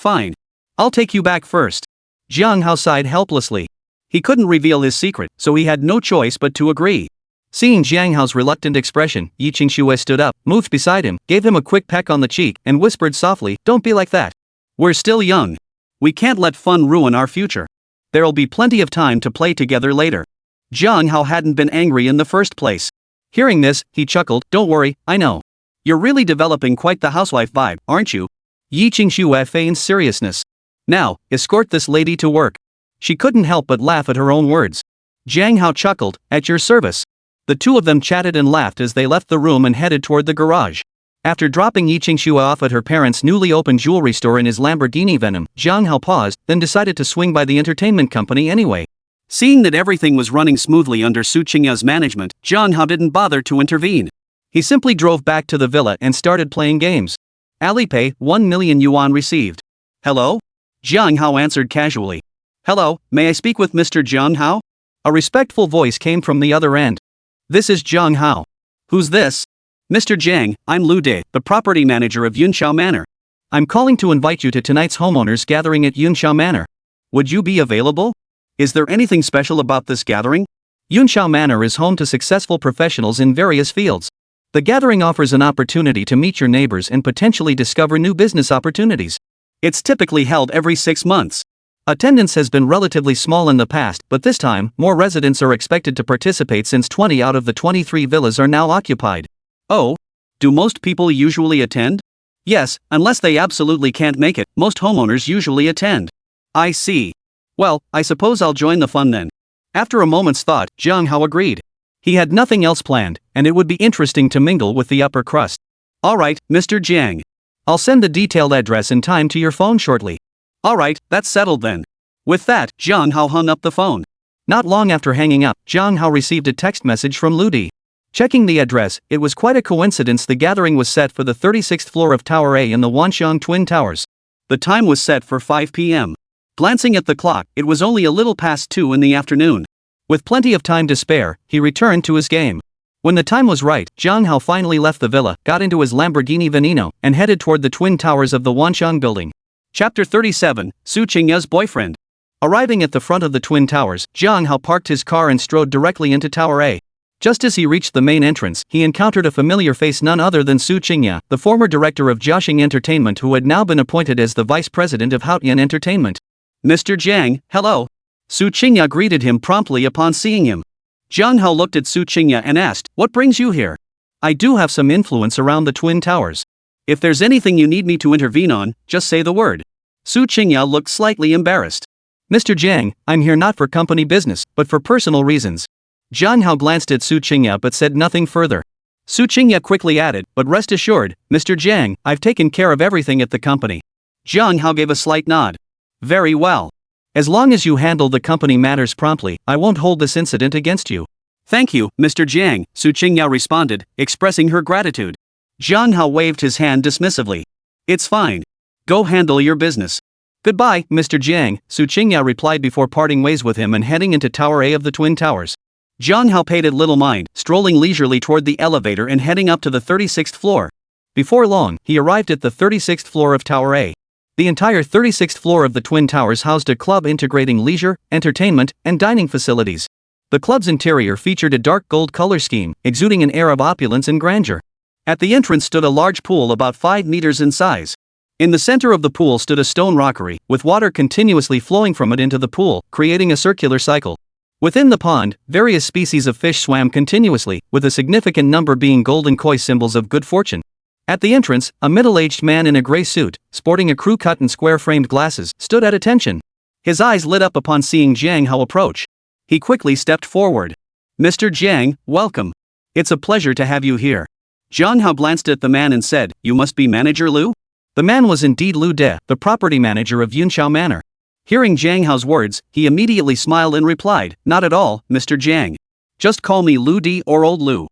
I'll take you back first." Zhang Hao sighed helplessly. He couldn't reveal his secret, so he had no choice but to agree. Seeing Zhang Hao's reluctant expression, Yi Qingxue stood up, moved beside him, gave him a quick peck on the cheek, and whispered softly, "Don't be like that. We're still young. We can't let fun ruin our future. There'll be plenty of time to play together later." Zhang Hao hadn't been angry in the first place. Hearing this, he chuckled, "Don't worry, I know. You're really developing quite the housewife vibe, aren't you?" Yi Qingxue feigned seriousness. "Now, escort this lady to work." She couldn't help but laugh at her own words. Zhang Hao chuckled, "At your service." The two of them chatted and laughed as they left the room and headed toward the garage. After dropping Yi Qingxue off at her parents' newly opened jewelry store in his Lamborghini Venom, Zhang Hao paused, then decided to swing by the entertainment company anyway. Seeing that everything was running smoothly under Su Qingya's management, Zhang Hao didn't bother to intervene. He simply drove back to the villa and started playing games. Alipay, 1 million yuan received. "Hello?" Zhang Hao answered casually. "Hello, may I speak with Mr. Zhang Hao?" A respectful voice came from the other end. "This is Zhang Hao." "Who's this?" Mr. Jiang, I'm Lu De, the property manager of Yunxiao Manor. I'm calling to invite you to tonight's homeowners gathering at Yunxiao Manor. Would you be available? Is there anything special about this gathering? Yunxiao Manor is home to successful professionals in various fields. The gathering offers an opportunity to meet your neighbors and potentially discover new business opportunities. It's typically held every 6 months. Attendance has been relatively small in the past, but this time, more residents are expected to participate since 20 out of the 23 villas are now occupied. Oh? Do most people usually attend? Yes, unless they absolutely can't make it, most homeowners usually attend. I see. Well, I suppose I'll join the fun then. After a moment's thought, Jiang Hao agreed. He had nothing else planned, and it would be interesting to mingle with the upper crust. Alright, Mr. Jiang. I'll send the detailed address and time to your phone shortly. Alright, that's settled then. With that, Jiang Hao hung up the phone. Not long after hanging up, Jiang Hao received a text message from Ludi. Checking the address, it was quite a coincidence the gathering was set for the 36th floor of Tower A in the Wanxiang Twin Towers. The time was set for 5 p.m. Glancing at the clock, it was only a little past 2 in the afternoon. With plenty of time to spare, he returned to his game. When the time was right, Jiang Hao finally left the villa, got into his Lamborghini Veneno, and headed toward the twin towers of the Wanxiang building. Chapter 37, Su Qingya's boyfriend. Arriving at the front of the twin towers, Jiang Hao parked his car and strode directly into Tower A. Just as he reached the main entrance, he encountered a familiar face, none other than Su Qingya, the former director of Jiaxing Entertainment who had now been appointed as the vice president of Haotian Entertainment. Mr. Jiang, hello. Su Qingya greeted him promptly upon seeing him. Jiang Hao looked at Su Qingya and asked, "What brings you here?" "I do have some influence around the twin towers. If there's anything you need me to intervene on, just say the word." Su Qingya looked slightly embarrassed. "Mr. Jiang, I'm here not for company business, but for personal reasons." Jiang Hao glanced at Su Qingya but said nothing further. Su Qingya quickly added, "But rest assured, Mr. Jiang, I've taken care of everything at the company." Jiang Hao gave a slight nod. "Very well. As long as you handle the company matters promptly, I won't hold this incident against you." "Thank you, Mr. Jiang," Su Qingya responded, expressing her gratitude. Jiang Hao waved his hand dismissively. "It's fine. Go handle your business." "Goodbye, Mr. Jiang," Su Qingya replied before parting ways with him and heading into Tower A of the Twin Towers. Jiang Hao paid it little mind, strolling leisurely toward the elevator and heading up to the 36th floor. Before long, he arrived at the 36th floor of Tower A. The entire 36th floor of the Twin Towers housed a club integrating leisure, entertainment, and dining facilities. The club's interior featured a dark gold color scheme, exuding an air of opulence and grandeur. At the entrance stood a large pool about 5 meters in size. In the center of the pool stood a stone rockery, with water continuously flowing from it into the pool, creating a circular cycle. Within the pond, various species of fish swam continuously, with a significant number being golden koi, symbols of good fortune. At the entrance, a middle-aged man in a gray suit, sporting a crew-cut and square-framed glasses, stood at attention. His eyes lit up upon seeing Jiang Hao approach. He quickly stepped forward. "Mr. Jiang, welcome. It's a pleasure to have you here." Jiang Hao glanced at the man and said, "You must be Manager Lu?" The man was indeed Lu De, the property manager of Yunxiao Manor. Hearing Jiang Hao's words, he immediately smiled and replied, "Not at all, Mr. Jiang. Just call me Lu De or Old Lu."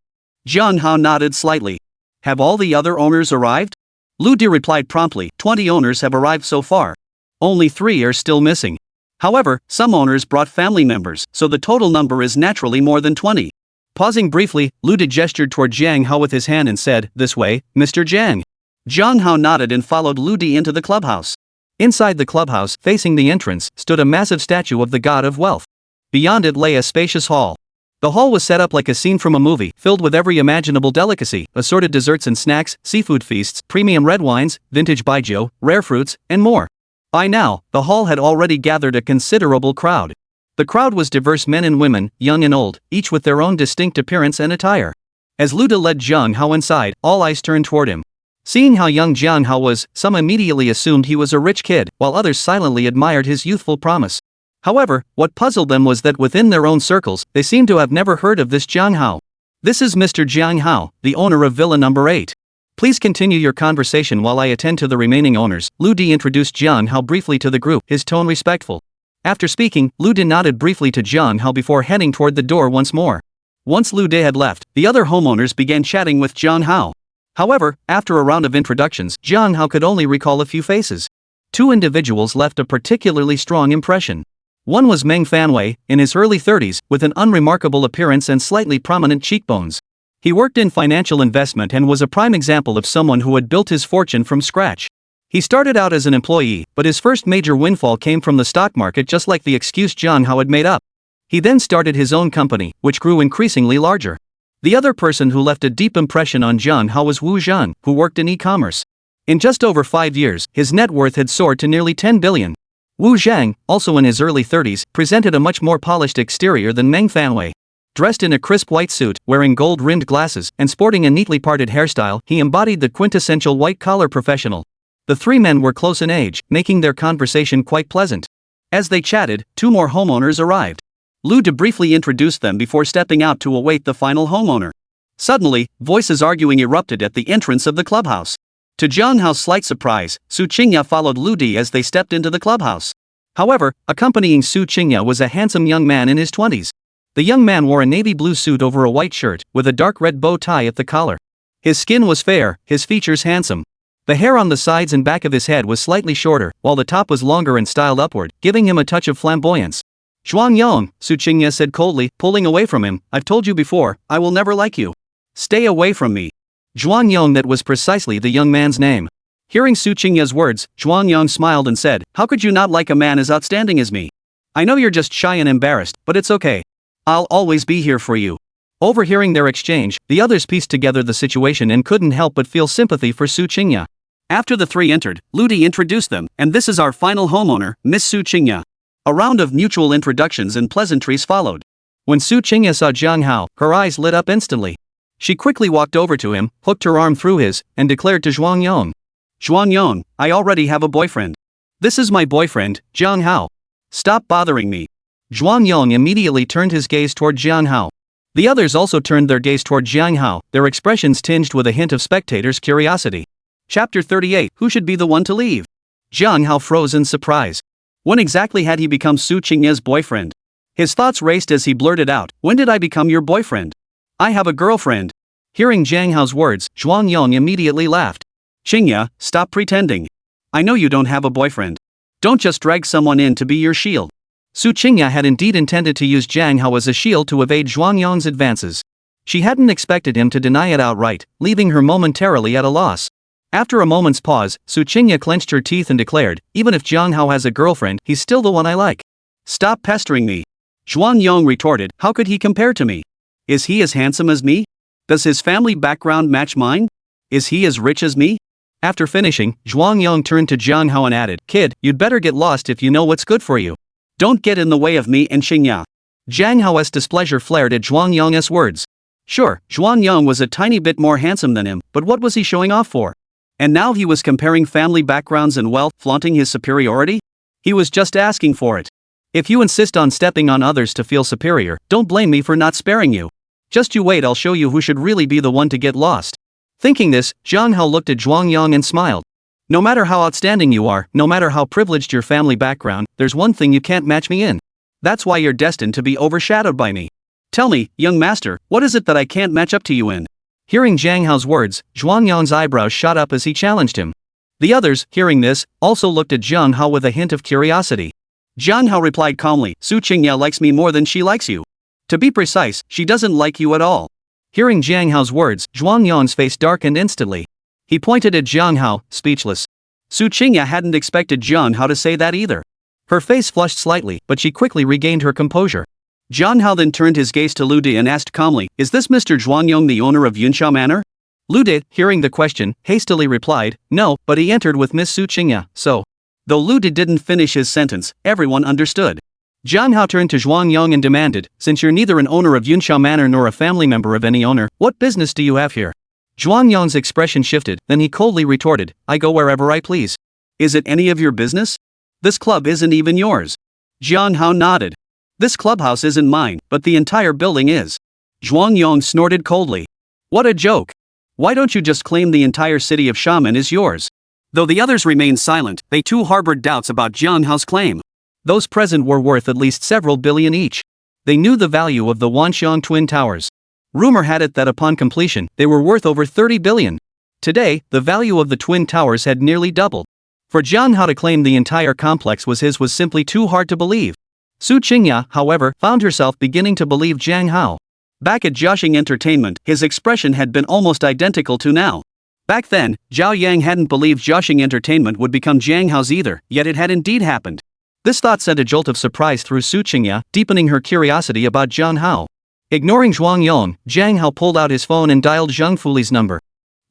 Jiang Hao nodded slightly. "Have all the other owners arrived?" Lu De replied promptly, 20 owners have arrived so far. Only 3 are still missing. However, some owners brought family members, so the total number is naturally more than 20. Pausing briefly, Lu De gestured toward Jiang Hao with his hand and said, "This way, Mr. Jiang." Jiang Hao nodded and followed Lu De into the clubhouse. Inside the clubhouse, facing the entrance, stood a massive statue of the god of wealth. Beyond it lay a spacious hall. The hall was set up like a scene from a movie, filled with every imaginable delicacy, assorted desserts and snacks, seafood feasts, premium red wines, vintage baijiu, rare fruits, and more. By now, the hall had already gathered a considerable crowd. The crowd was diverse, men and women, young and old, each with their own distinct appearance and attire. As Lu De led Jiang Hao inside, all eyes turned toward him. Seeing how young Jiang Hao was, some immediately assumed he was a rich kid, while others silently admired his youthful promise. However, what puzzled them was that within their own circles, they seemed to have never heard of this Jiang Hao. "This is Mr. Jiang Hao, the owner of Villa Number 8. Please continue your conversation while I attend to the remaining owners." Lu De introduced Jiang Hao briefly to the group, his tone respectful. After speaking, Lu De nodded briefly to Jiang Hao before heading toward the door once more. Once Lu De had left, the other homeowners began chatting with Jiang Hao. However, after a round of introductions, Jiang Hao could only recall a few faces. 2 individuals left a particularly strong impression. One was Meng Fanwei, in his early 30s, with an unremarkable appearance and slightly prominent cheekbones. He worked in financial investment and was a prime example of someone who had built his fortune from scratch. He started out as an employee, but his first major windfall came from the stock market, just like the excuse Jiang Hao had made up. He then started his own company, which grew increasingly larger. The other person who left a deep impression on Jiang Hao was Wu Zhan, who worked in e-commerce. In just over 5 years, his net worth had soared to nearly 10 billion. Wu Zhang, also in his early 30s, presented a much more polished exterior than Meng Fanwei. Dressed in a crisp white suit, wearing gold-rimmed glasses, and sporting a neatly parted hairstyle, he embodied the quintessential white-collar professional. The three men were close in age, making their conversation quite pleasant. As they chatted, 2 more homeowners arrived. Lu De briefly introduced them before stepping out to await the final homeowner. Suddenly, voices arguing erupted at the entrance of the clubhouse. To Jiang Hao's slight surprise, Su Qingya followed Lu De as they stepped into the clubhouse. However, accompanying Su Qingya was a handsome young man in his 20s. The young man wore a navy blue suit over a white shirt, with a dark red bow tie at the collar. His skin was fair, his features handsome. The hair on the sides and back of his head was slightly shorter, while the top was longer and styled upward, giving him a touch of flamboyance. "Zhuang Yong," Su Qingya said coldly, pulling away from him, "I've told you before, I will never like you. Stay away from me." Zhuang Yong, that was precisely the young man's name. Hearing Su Qingya's words, Zhuang Yong smiled and said, "How could you not like a man as outstanding as me? I know you're just shy and embarrassed, but it's okay. I'll always be here for you." Overhearing their exchange, the others pieced together the situation and couldn't help but feel sympathy for Su Qingya. After the three entered, Lu De introduced them, "And this is our final homeowner, Miss Su Qingya." A round of mutual introductions and pleasantries followed. When Su Qingya saw Jiang Hao, her eyes lit up instantly. She quickly walked over to him, hooked her arm through his, and declared to Zhuang Yong, "Zhuang Yong, I already have a boyfriend. This is my boyfriend, Jiang Hao. Stop bothering me." Zhuang Yong immediately turned his gaze toward Jiang Hao. The others also turned their gaze toward Jiang Hao, their expressions tinged with a hint of spectators' curiosity. Chapter 38, Who should be the one to leave? Jiang Hao froze in surprise. When exactly had he become Su Qingya's boyfriend? His thoughts raced as he blurted out, "When did I become your boyfriend? I have a girlfriend." Hearing Jiang Hao's words, Zhuang Yong immediately laughed. "Qingya, stop pretending. I know you don't have a boyfriend. Don't just drag someone in to be your shield." Su Qingya had indeed intended to use Jiang Hao as a shield to evade Zhuang Yong's advances. She hadn't expected him to deny it outright, leaving her momentarily at a loss. After a moment's pause, Su Qingya clenched her teeth and declared, "Even if Jiang Hao has a girlfriend, he's still the one I like." "Stop pestering me." Zhuang Yong retorted, "How could he compare to me? Is he as handsome as me? Does his family background match mine? Is he as rich as me?" After finishing, Zhuang Yong turned to Jiang Hao and added, "Kid, you'd better get lost if you know what's good for you. Don't get in the way of me and Qingya." Jiang Hao's displeasure flared at Zhuang Yong's words. Sure, Zhuang Yong was a tiny bit more handsome than him, but what was he showing off for? And now he was comparing family backgrounds and wealth, flaunting his superiority? He was just asking for it. "If you insist on stepping on others to feel superior, don't blame me for not sparing you. Just you wait, I'll show you who should really be the one to get lost." Thinking this, Jiang Hao looked at Zhuang Yong and smiled. "No matter how outstanding you are, no matter how privileged your family background, there's one thing you can't match me in. That's why you're destined to be overshadowed by me. Tell me, young master, what is it that I can't match up to you in?" Hearing Jiang Hao's words, Zhuang Yong's eyebrows shot up as he challenged him. The others, hearing this, also looked at Jiang Hao with a hint of curiosity. Jiang Hao replied calmly, "Su Qingya likes me more than she likes you. To be precise, she doesn't like you at all." Hearing Jiang Hao's words, Zhuang Yong's face darkened instantly. He pointed at Jiang Hao, speechless. Su Qingya hadn't expected Jiang Hao to say that either. Her face flushed slightly, but she quickly regained her composure. Jiang Hao then turned his gaze to Lu De and asked calmly, "Is this Mr. Zhuang Yong the owner of Yunxiao Manor?" Lu De, hearing the question, hastily replied, "No, but he entered with Miss Su Qingya, so." Though Lu De didn't finish his sentence, everyone understood. Jiang Hao turned to Zhuang Yong and demanded, "Since you're neither an owner of Yunxiao Manor nor a family member of any owner, what business do you have here?" Zhuang Yong's expression shifted, then he coldly retorted, "I go wherever I please. Is it any of your business? This club isn't even yours." Jiang Hao nodded. "This clubhouse isn't mine, but the entire building is." Zhuang Yong snorted coldly. "What a joke. Why don't you just claim the entire city of Xiamen is yours?" Though the others remained silent, they too harbored doubts about Jiang Hao's claim. Those present were worth at least several billion each. They knew the value of the Wanxiang Twin Towers. Rumor had it that upon completion, they were worth over 30 billion. Today, the value of the Twin Towers had nearly doubled. For Jiang Hao to claim the entire complex was his was simply too hard to believe. Su Qingya, however, found herself beginning to believe Jiang Hao. Back at Jiaxing Entertainment, his expression had been almost identical to now. Back then, Zhao Yang hadn't believed Jiaxing Entertainment would become Jiang Hao's either, yet it had indeed happened. This thought sent a jolt of surprise through Su Qingya, deepening her curiosity about Jiang Hao. Ignoring Zhuang Yong, Jiang Hao pulled out his phone and dialed Zhang Fuli's number.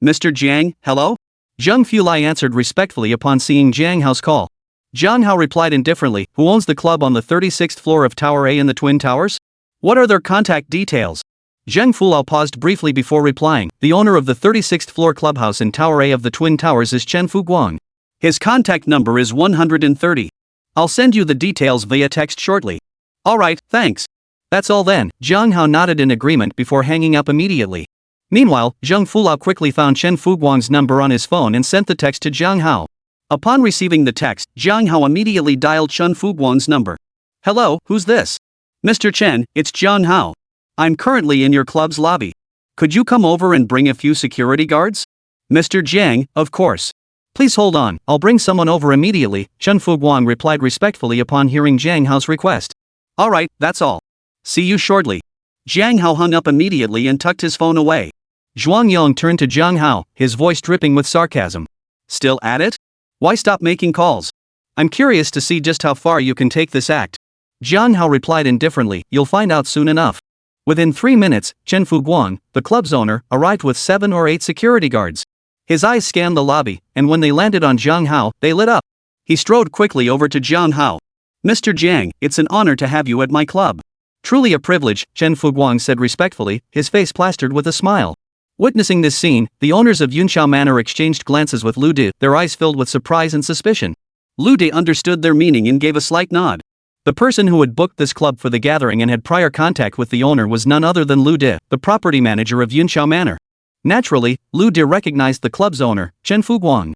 Mr. Jiang, hello? Zhang Fulai answered respectfully upon seeing Jiang Hao's call. Jiang Hao replied indifferently, who owns the club on the 36th floor of Tower A in the Twin Towers? What are their contact details? Zhang Fulai paused briefly before replying, the owner of the 36th floor clubhouse in Tower A of the Twin Towers is Chen Fuguang. His contact number is 130. I'll send you the details via text shortly. Alright, thanks. That's all then. Jiang Hao nodded in agreement before hanging up immediately. Meanwhile, Zhang Fulai quickly found Chen Fuguang's number on his phone and sent the text to Jiang Hao. Upon receiving the text, Jiang Hao immediately dialed Chen Fuguang's number. Hello, who's this? Mr. Chen, it's Jiang Hao. I'm currently in your club's lobby. Could you come over and bring a few security guards? Mr. Jiang, of course. Please hold on, I'll bring someone over immediately, Chen Fuguang replied respectfully upon hearing Jiang Hao's request. Alright, that's all. See you shortly. Jiang Hao hung up immediately and tucked his phone away. Zhuang Yong turned to Jiang Hao, his voice dripping with sarcasm. Still at it? Why stop making calls? I'm curious to see just how far you can take this act. Jiang Hao replied indifferently, you'll find out soon enough. Within 3 minutes, Chen Fuguang, the club's owner, arrived with 7 or 8 security guards. His eyes scanned the lobby, and when they landed on Jiang Hao, they lit up. He strode quickly over to Jiang Hao. Mr. Jiang, it's an honor to have you at my club. Truly a privilege, Chen Fuguang said respectfully, his face plastered with a smile. Witnessing this scene, the owners of Yunxiao Manor exchanged glances with Lu De, their eyes filled with surprise and suspicion. Lu De understood their meaning and gave a slight nod. The person who had booked this club for the gathering and had prior contact with the owner was none other than Lu De, the property manager of Yunxiao Manor. Naturally, Lu De recognized the club's owner, Chen Fuguang.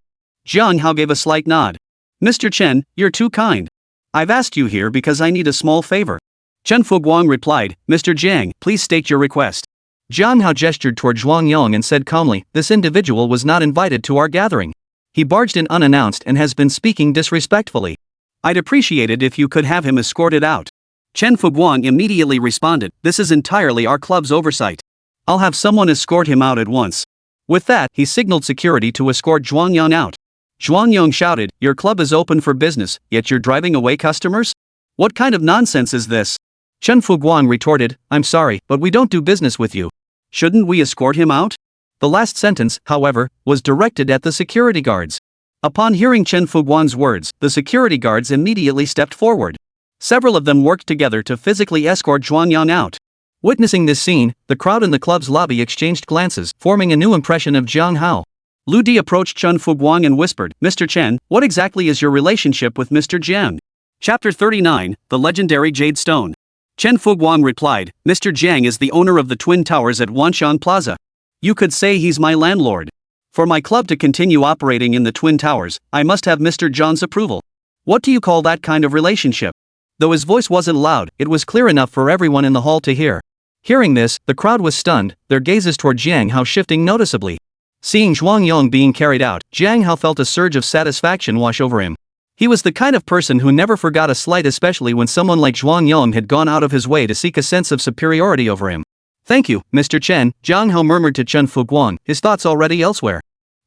Jiang Hao gave a slight nod. Mr. Chen, you're too kind. I've asked you here because I need a small favor. Chen Fuguang replied, Mr. Jiang, please state your request. Jiang Hao gestured toward Zhuang Yong and said calmly, this individual was not invited to our gathering. He barged in unannounced and has been speaking disrespectfully. I'd appreciate it if you could have him escorted out. Chen Fuguang immediately responded, this is entirely our club's oversight. I'll have someone escort him out at once. With that, he signaled security to escort Zhuang Yong out. Zhuang Yong shouted, your club is open for business, yet you're driving away customers? What kind of nonsense is this? Chen Fuguang retorted, I'm sorry, but we don't do business with you. Shouldn't we escort him out? The last sentence, however, was directed at the security guards. Upon hearing Chen Fuguang's words, the security guards immediately stepped forward. Several of them worked together to physically escort Zhuang Yang out. Witnessing this scene, the crowd in the club's lobby exchanged glances, forming a new impression of Jiang Hao. Lu De approached Chen Fuguang and whispered, Mr. Chen, what exactly is your relationship with Mr. Jiang? Chapter 39, The Legendary Jade Stone. Chen Fuguang replied, Mr. Jiang is the owner of the Twin Towers at Wanshan Plaza. You could say he's my landlord. For my club to continue operating in the Twin Towers, I must have Mr. Zhang's approval. What do you call that kind of relationship? Though his voice wasn't loud, it was clear enough for everyone in the hall to hear. Hearing this, the crowd was stunned, their gazes toward Jiang Hao shifting noticeably. Seeing Zhuang Yong being carried out, Jiang Hao felt a surge of satisfaction wash over him. He was the kind of person who never forgot a slight, especially when someone like Zhuang Yong had gone out of his way to seek a sense of superiority over him. Thank you, Mr. Chen, Jiang Hao murmured to Chen Fuguang, his thoughts already elsewhere.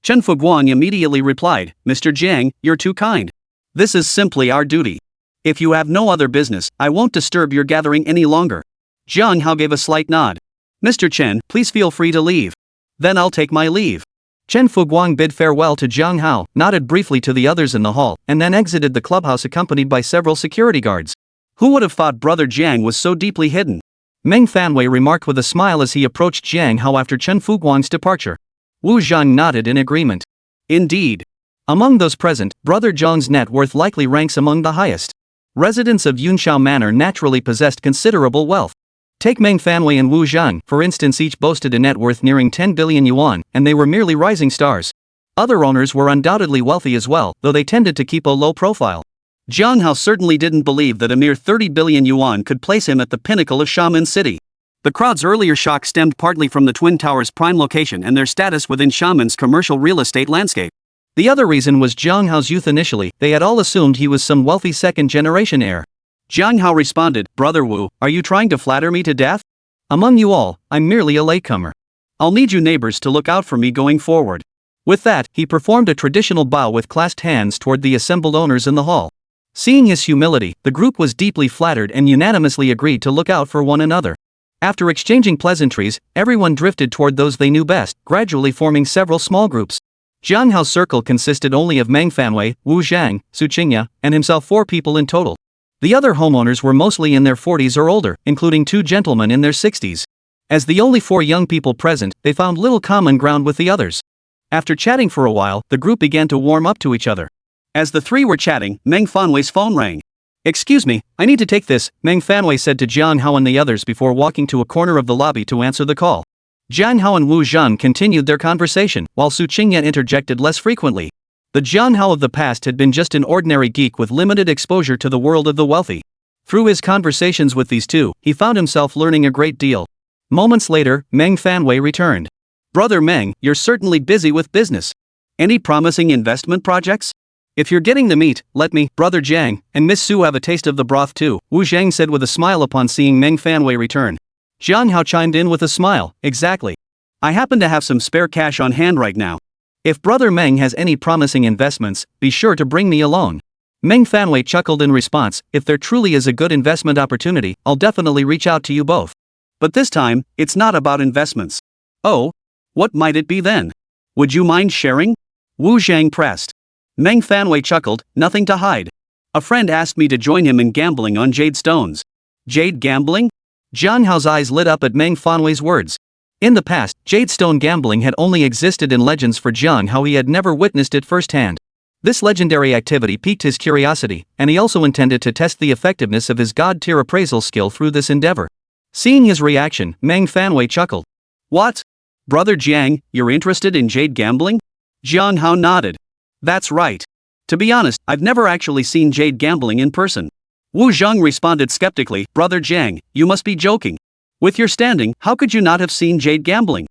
Chen Fuguang immediately replied, Mr. Jiang, you're too kind. This is simply our duty. If you have no other business, I won't disturb your gathering any longer. Jiang Hao gave a slight nod. Mr. Chen, please feel free to leave. Then I'll take my leave. Chen Fuguang bid farewell to Jiang Hao, nodded briefly to the others in the hall, and then exited the clubhouse accompanied by several security guards. Who would have thought Brother Jiang was so deeply hidden? Meng Fanwei remarked with a smile as he approached Jiang Hao after Chen Fuguang's departure. Wu Zhang nodded in agreement. Indeed. Among those present, Brother Zhang's net worth likely ranks among the highest. Residents of Yunxiao Manor naturally possessed considerable wealth. Take Meng Fanwei and Wu Zhang, for instance, each boasted a net worth nearing 10 billion yuan, and they were merely rising stars. Other owners were undoubtedly wealthy as well, though they tended to keep a low profile. Jiang Hao certainly didn't believe that a mere 30 billion yuan could place him at the pinnacle of Xiamen City. The crowd's earlier shock stemmed partly from the Twin Towers' prime location and their status within Xiamen's commercial real estate landscape. The other reason was Jiang Hao's youth. Initially, they had all assumed he was some wealthy second-generation heir. Jiang Hao responded, Brother Wu, are you trying to flatter me to death? Among you all, I'm merely a latecomer. I'll need you neighbors to look out for me going forward." With that, he performed a traditional bow with clasped hands toward the assembled owners in the hall. Seeing his humility, the group was deeply flattered and unanimously agreed to look out for one another. After exchanging pleasantries, everyone drifted toward those they knew best, gradually forming several small groups. Jiang Hao's circle consisted only of Meng Fanwei, Wu Zhang, Su Qingya, and himself, 4 people in total. The other homeowners were mostly in their 40s or older, including 2 gentlemen in their 60s. As the only 4 young people present, they found little common ground with the others. After chatting for a while, the group began to warm up to each other. As the 3 were chatting, Meng Fanwei's phone rang. "Excuse me, I need to take this," Meng Fanwei said to Jiang Hao and the others before walking to a corner of the lobby to answer the call. Jiang Hao and Wu Zhang continued their conversation, while Su Qingya interjected less frequently. The Jiang Hao of the past had been just an ordinary geek with limited exposure to the world of the wealthy. Through his conversations with these 2, he found himself learning a great deal. Moments later, Meng Fanwei returned. "Brother Meng, you're certainly busy with business. Any promising investment projects? If you're getting the meat, let me, Brother Jiang, and Miss Su have a taste of the broth too," Wu Zhang said with a smile upon seeing Meng Fanwei return. Jiang Hao chimed in with a smile, "Exactly. I happen to have some spare cash on hand right now. If Brother Meng has any promising investments, be sure to bring me along." Meng Fanwei chuckled in response, "If there truly is a good investment opportunity, I'll definitely reach out to you both. But this time, it's not about investments." "Oh? What might it be then? Would you mind sharing?" Wu Zhang pressed. Meng Fanwei chuckled, "Nothing to hide. A friend asked me to join him in gambling on jade stones." "Jade gambling?" Jiang Hao's eyes lit up at Meng Fanwei's words. In the past, jade stone gambling had only existed in legends for Jiang Hao. He had never witnessed it firsthand. This legendary activity piqued his curiosity, and he also intended to test the effectiveness of his god-tier appraisal skill through this endeavor. Seeing his reaction, Meng Fanwei chuckled. "What? Brother Jiang, you're interested in jade gambling?" Jiang Hao nodded. "That's right. To be honest, I've never actually seen jade gambling in person." Wu Zhang responded skeptically, "Brother Jiang, you must be joking. With your standing, how could you not have seen jade gambling?"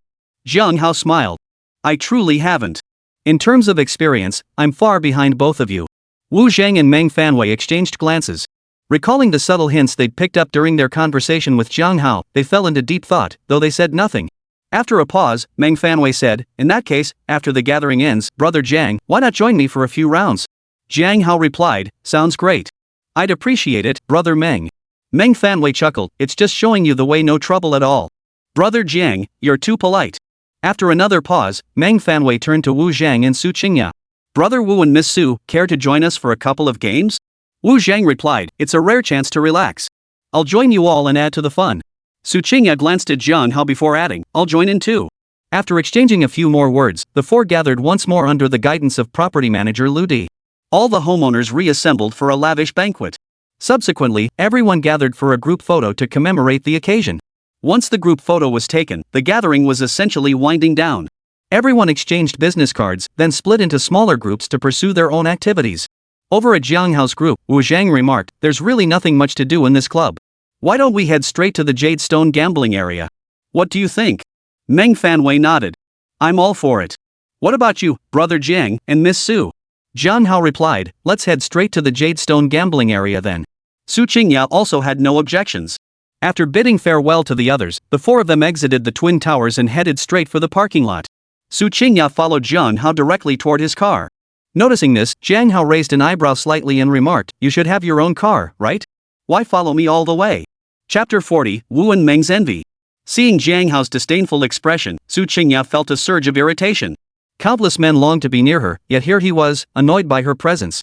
Jiang Hao smiled. "I truly haven't. In terms of experience, I'm far behind both of you." Wu Zhang and Meng Fanwei exchanged glances. Recalling the subtle hints they'd picked up during their conversation with Jiang Hao, they fell into deep thought, though they said nothing. After a pause, Meng Fanwei said, "In that case, after the gathering ends, Brother Jiang, why not join me for a few rounds?" Jiang Hao replied, "Sounds great. I'd appreciate it, Brother Meng." Meng Fanwei chuckled, "It's just showing you the way, no trouble at all. Brother Jiang, you're too polite." After another pause, Meng Fanwei turned to Wu Zhang and Su Qingya. "Brother Wu and Miss Su, care to join us for a couple of games?" Wu Zhang replied, "It's a rare chance to relax. I'll join you all and add to the fun." Su Qingya glanced at Jiang Hao before adding, "I'll join in too." After exchanging a few more words, the 4 gathered once more under the guidance of property manager Lu Di. All the homeowners reassembled for a lavish banquet. Subsequently, everyone gathered for a group photo to commemorate the occasion. Once the group photo was taken, the gathering was essentially winding down. Everyone exchanged business cards, then split into smaller groups to pursue their own activities. Over at Jiang Hao's group, Wu Zhang remarked, "There's really nothing much to do in this club. Why don't we head straight to the Jade Stone gambling area? What do you think?" Meng Fanwei nodded. "I'm all for it. What about you, Brother Jiang, and Miss Su?" Jiang Hao replied, "Let's head straight to the Jade Stone gambling area then." Su Qingya also had no objections. After bidding farewell to the others, the 4 of them exited the Twin Towers and headed straight for the parking lot. Su Qingya followed Jiang Hao directly toward his car. Noticing this, Jiang Hao raised an eyebrow slightly and remarked, "You should have your own car, right? Why follow me all the way?" Chapter 40, Wu and Meng's Envy. Seeing Jiang Hao's disdainful expression, Su Qingya felt a surge of irritation. Countless men longed to be near her, yet here he was, annoyed by her presence.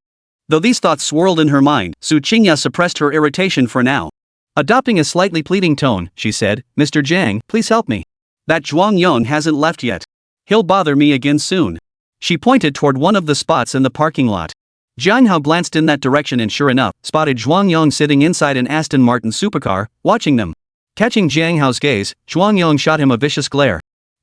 Though these thoughts swirled in her mind, Su Qingya suppressed her irritation for now. Adopting a slightly pleading tone, she said, "Mr. Jiang, please help me. That Zhuang Yong hasn't left yet. He'll bother me again soon." She pointed toward one of the spots in the parking lot. Jiang Hao glanced in that direction and sure enough, spotted Zhuang Yong sitting inside an Aston Martin supercar, watching them. Catching Jiang Hao's gaze, Zhuang Yong shot him a vicious glare.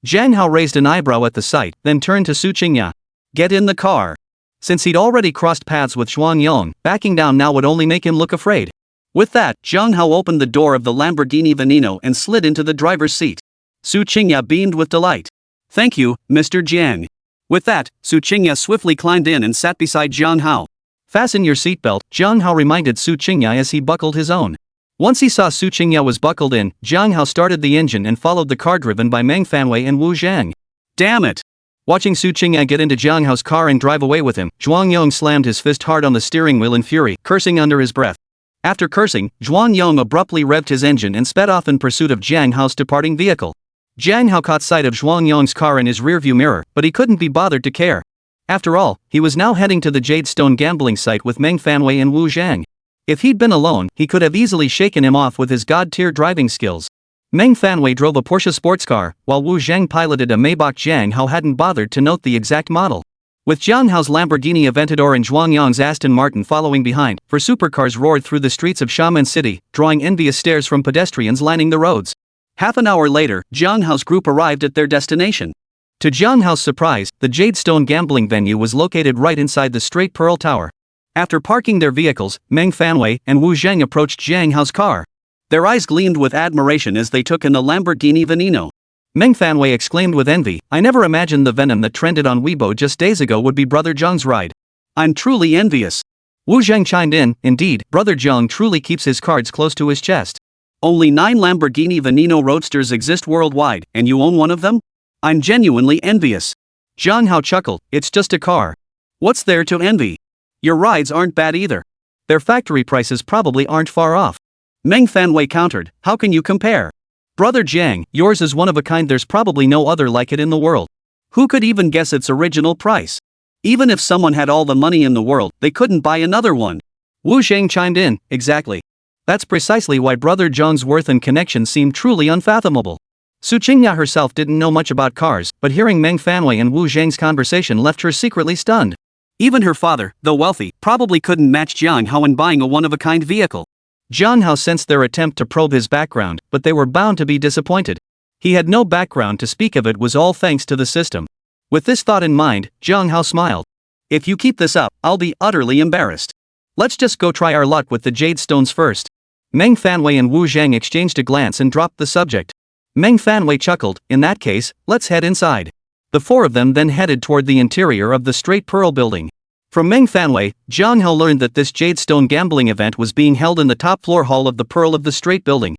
Jiang Hao raised an eyebrow at the sight, then turned to Su Qingya. "Get in the car." Since he'd already crossed paths with Zhuang Yong, backing down now would only make him look afraid. With that, Jiang Hao opened the door of the Lamborghini Veneno and slid into the driver's seat. Su Qingya beamed with delight. "Thank you, Mr. Jiang." With that, Su Qingya swiftly climbed in and sat beside Jiang Hao. "Fasten your seatbelt," Jiang Hao reminded Su Qingya as he buckled his own. Once he saw Su Qingya was buckled in, Jiang Hao started the engine and followed the car driven by Meng Fanwei and Wu Zhang. Damn it! Watching Su Qingya get into Jiang Hao's car and drive away with him, Zhuang Yong slammed his fist hard on the steering wheel in fury, cursing under his breath. After cursing, Zhuang Yong abruptly revved his engine and sped off in pursuit of Jiang Hao's departing vehicle. Jiang Hao caught sight of Zhuang Yong's car in his rearview mirror, but he couldn't be bothered to care. After all, he was now heading to the Jade Stone gambling site with Meng Fanwei and Wu Zhang. If he'd been alone, he could have easily shaken him off with his god-tier driving skills. Meng Fanwei drove a Porsche sports car, while Wu Zhang piloted a Maybach. Jiang Hao hadn't bothered to note the exact model. With Jiang Hao's Lamborghini Aventador and Zhuang Yong's Aston Martin following behind, four supercars roared through the streets of Xiamen City, drawing envious stares from pedestrians lining the roads. Half an hour later, Jiang Hao's group arrived at their destination. To Jiang Hao's surprise, the Jade Stone gambling venue was located right inside the Straight Pearl Tower. After parking their vehicles, Meng Fanwei and Wu Zhang approached Jiang Hao's car. Their eyes gleamed with admiration as they took in the Lamborghini Veneno. Meng Fanwei exclaimed with envy, "I never imagined the venom that trended on Weibo just days ago would be Brother Zheng's ride. I'm truly envious." Wu Zhang chimed in, "Indeed, Brother Zheng truly keeps his cards close to his chest. Only 9 Lamborghini Veneno Roadsters exist worldwide, and you own one of them? I'm genuinely envious." Jiang Hao chuckled, "It's just a car. What's there to envy? Your rides aren't bad either. Their factory prices probably aren't far off." Meng Fanwei countered, "How can you compare? Brother Jiang, yours is one of a kind, there's probably no other like it in the world. Who could even guess its original price? Even if someone had all the money in the world, they couldn't buy another one." Wu Zhang chimed in, "Exactly. That's precisely why Brother Zheng's worth and connection seem truly unfathomable." Su Qingya herself didn't know much about cars, but hearing Meng Fanwei and Wu Zhang's conversation left her secretly stunned. Even her father, though wealthy, probably couldn't match Jiang Hao in buying a one-of-a-kind vehicle. Jiang Hao sensed their attempt to probe his background, but they were bound to be disappointed. He had no background to speak of, it was all thanks to the system. With this thought in mind, Jiang Hao smiled. "If you keep this up, I'll be utterly embarrassed. Let's just go try our luck with the Jade Stones first." Meng Fanwei and Wu Zhang exchanged a glance and dropped the subject. Meng Fanwei chuckled, "In that case, let's head inside." The four of them then headed toward the interior of the Straight Pearl building. From Meng Fanwei, Jiang Hao learned that this Jade Stone gambling event was being held in the top floor hall of the Pearl of the Straight building.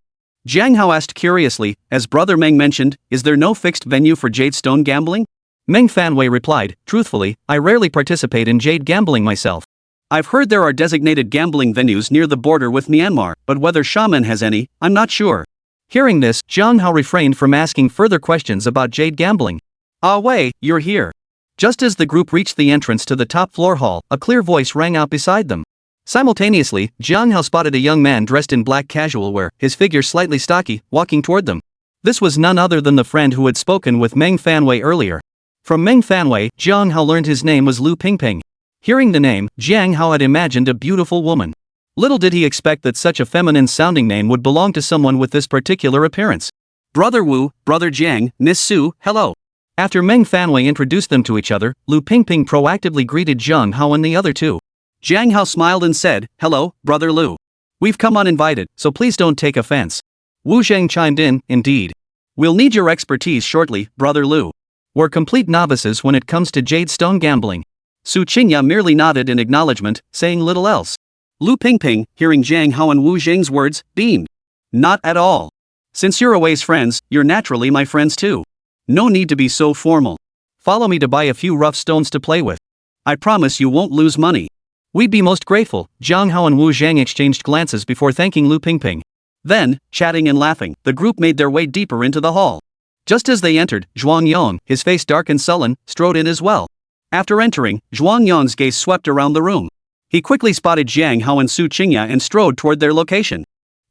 Jiang Hao asked curiously, "As Brother Meng mentioned, is there no fixed venue for Jade Stone gambling?" Meng Fanwei replied, "Truthfully, I rarely participate in jade gambling myself. I've heard there are designated gambling venues near the border with Myanmar, but whether Xiamen has any, I'm not sure." Hearing this, Jiang Hao refrained from asking further questions about jade gambling. "Ah Wei, you're here." Just as the group reached the entrance to the top floor hall, a clear voice rang out beside them. Simultaneously, Jiang Hao spotted a young man dressed in black casual wear, his figure slightly stocky, walking toward them. This was none other than the friend who had spoken with Meng Fanwei earlier. From Meng Fanwei, Jiang Hao learned his name was Lu Pingping. Hearing the name, Jiang Hao had imagined a beautiful woman. Little did he expect that such a feminine-sounding name would belong to someone with this particular appearance. "Brother Wu, Brother Jiang, Miss Su, hello." After Meng Fanwei introduced them to each other, Lu Pingping proactively greeted Jiang Hao and the other two. Jiang Hao smiled and said, "Hello, Brother Lu. We've come uninvited, so please don't take offense." Wu Zhang chimed in, "Indeed. We'll need your expertise shortly, Brother Lu. We're complete novices when it comes to Jade Stone gambling." Su Qingya merely nodded in acknowledgement, saying little else. Lu Pingping, hearing Jiang Hao and Wu Zhang's words, beamed. "Not at all. Since you're Awei's friends, you're naturally my friends too. No need to be so formal. Follow me to buy a few rough stones to play with. I promise you won't lose money." "We'd be most grateful." Jiang Hao and Wu Zhang exchanged glances before thanking Lu Pingping. Then, chatting and laughing, the group made their way deeper into the hall. Just as they entered, Zhuang Yong, his face dark and sullen, strode in as well. After entering, Zhuang Yong's gaze swept around the room. He quickly spotted Jiang Hao and Su Qingya and strode toward their location.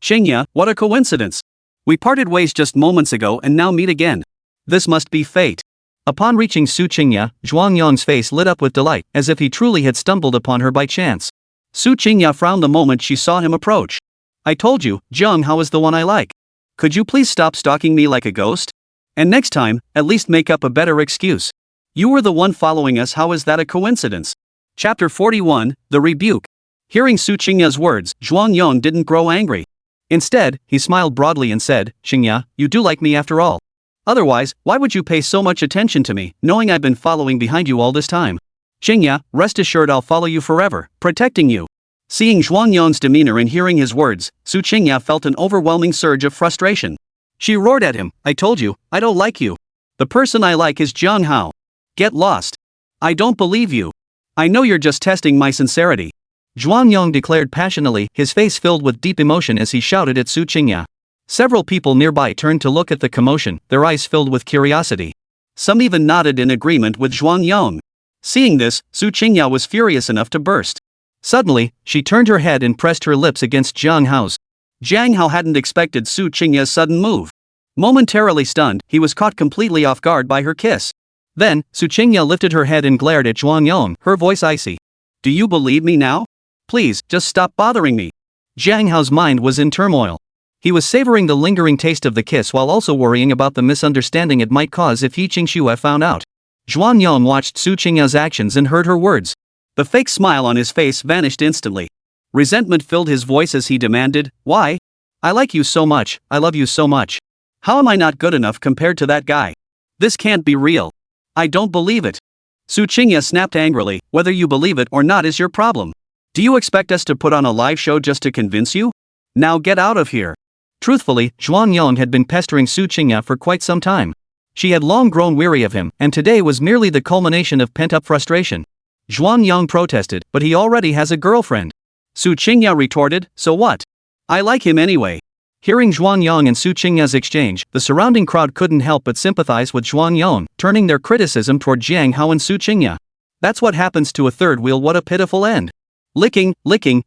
"Qingya, what a coincidence. We parted ways just moments ago and now meet again. This must be fate." Upon reaching Su Qingya, Zhuang Yong's face lit up with delight, as if he truly had stumbled upon her by chance. Su Qingya frowned the moment she saw him approach. "I told you, Jiang Hao is the one I like. Could you please stop stalking me like a ghost? And next time, at least make up a better excuse. You were the one following us, how is that a coincidence?" Chapter 41, The Rebuke. Hearing Su Qingya's words, Zhuang Yong didn't grow angry. Instead, he smiled broadly and said, "Qingya, you do like me after all. Otherwise, why would you pay so much attention to me, knowing I've been following behind you all this time? Qingya, rest assured I'll follow you forever, protecting you." Seeing Zhuang Yong's demeanor and hearing his words, Su Qingya felt an overwhelming surge of frustration. She roared at him, "I told you, I don't like you. The person I like is Jiang Hao. Get lost. I don't believe you. I know you're just testing my sincerity." Zhuang Yong declared passionately, his face filled with deep emotion as he shouted at Su Qingya. Several people nearby turned to look at the commotion, their eyes filled with curiosity. Some even nodded in agreement with Zhuang Yong. Seeing this, Su Qingya was furious enough to burst. Suddenly, she turned her head and pressed her lips against Jiang Hao's. Jiang Hao hadn't expected Su Qingya's sudden move. Momentarily stunned, he was caught completely off guard by her kiss. Then, Su Qingya lifted her head and glared at Zhuang Yong, her voice icy. "Do you believe me now? Please, just stop bothering me." Jiang Hao's mind was in turmoil. He was savoring the lingering taste of the kiss while also worrying about the misunderstanding it might cause if Yiqing Xue found out. Zhuang Yong watched Su Qingya's actions and heard her words. The fake smile on his face vanished instantly. Resentment filled his voice as he demanded, "Why? I like you so much, I love you so much. How am I not good enough compared to that guy? This can't be real. I don't believe it." Su Qingya snapped angrily, "Whether you believe it or not is your problem. Do you expect us to put on a live show just to convince you? Now get out of here." Truthfully, Zhuang Yong had been pestering Su Qingya for quite some time. She had long grown weary of him, and today was merely the culmination of pent-up frustration. Zhuang Yong protested, "But he already has a girlfriend." Su Qingya retorted, "So what? I like him anyway." Hearing Zhuang Yong and Su Qingya's exchange, the surrounding crowd couldn't help but sympathize with Zhuang Yong, turning their criticism toward Jiang Hao and Su Qingya. That's what happens to a third wheel. What a pitiful end. Licking,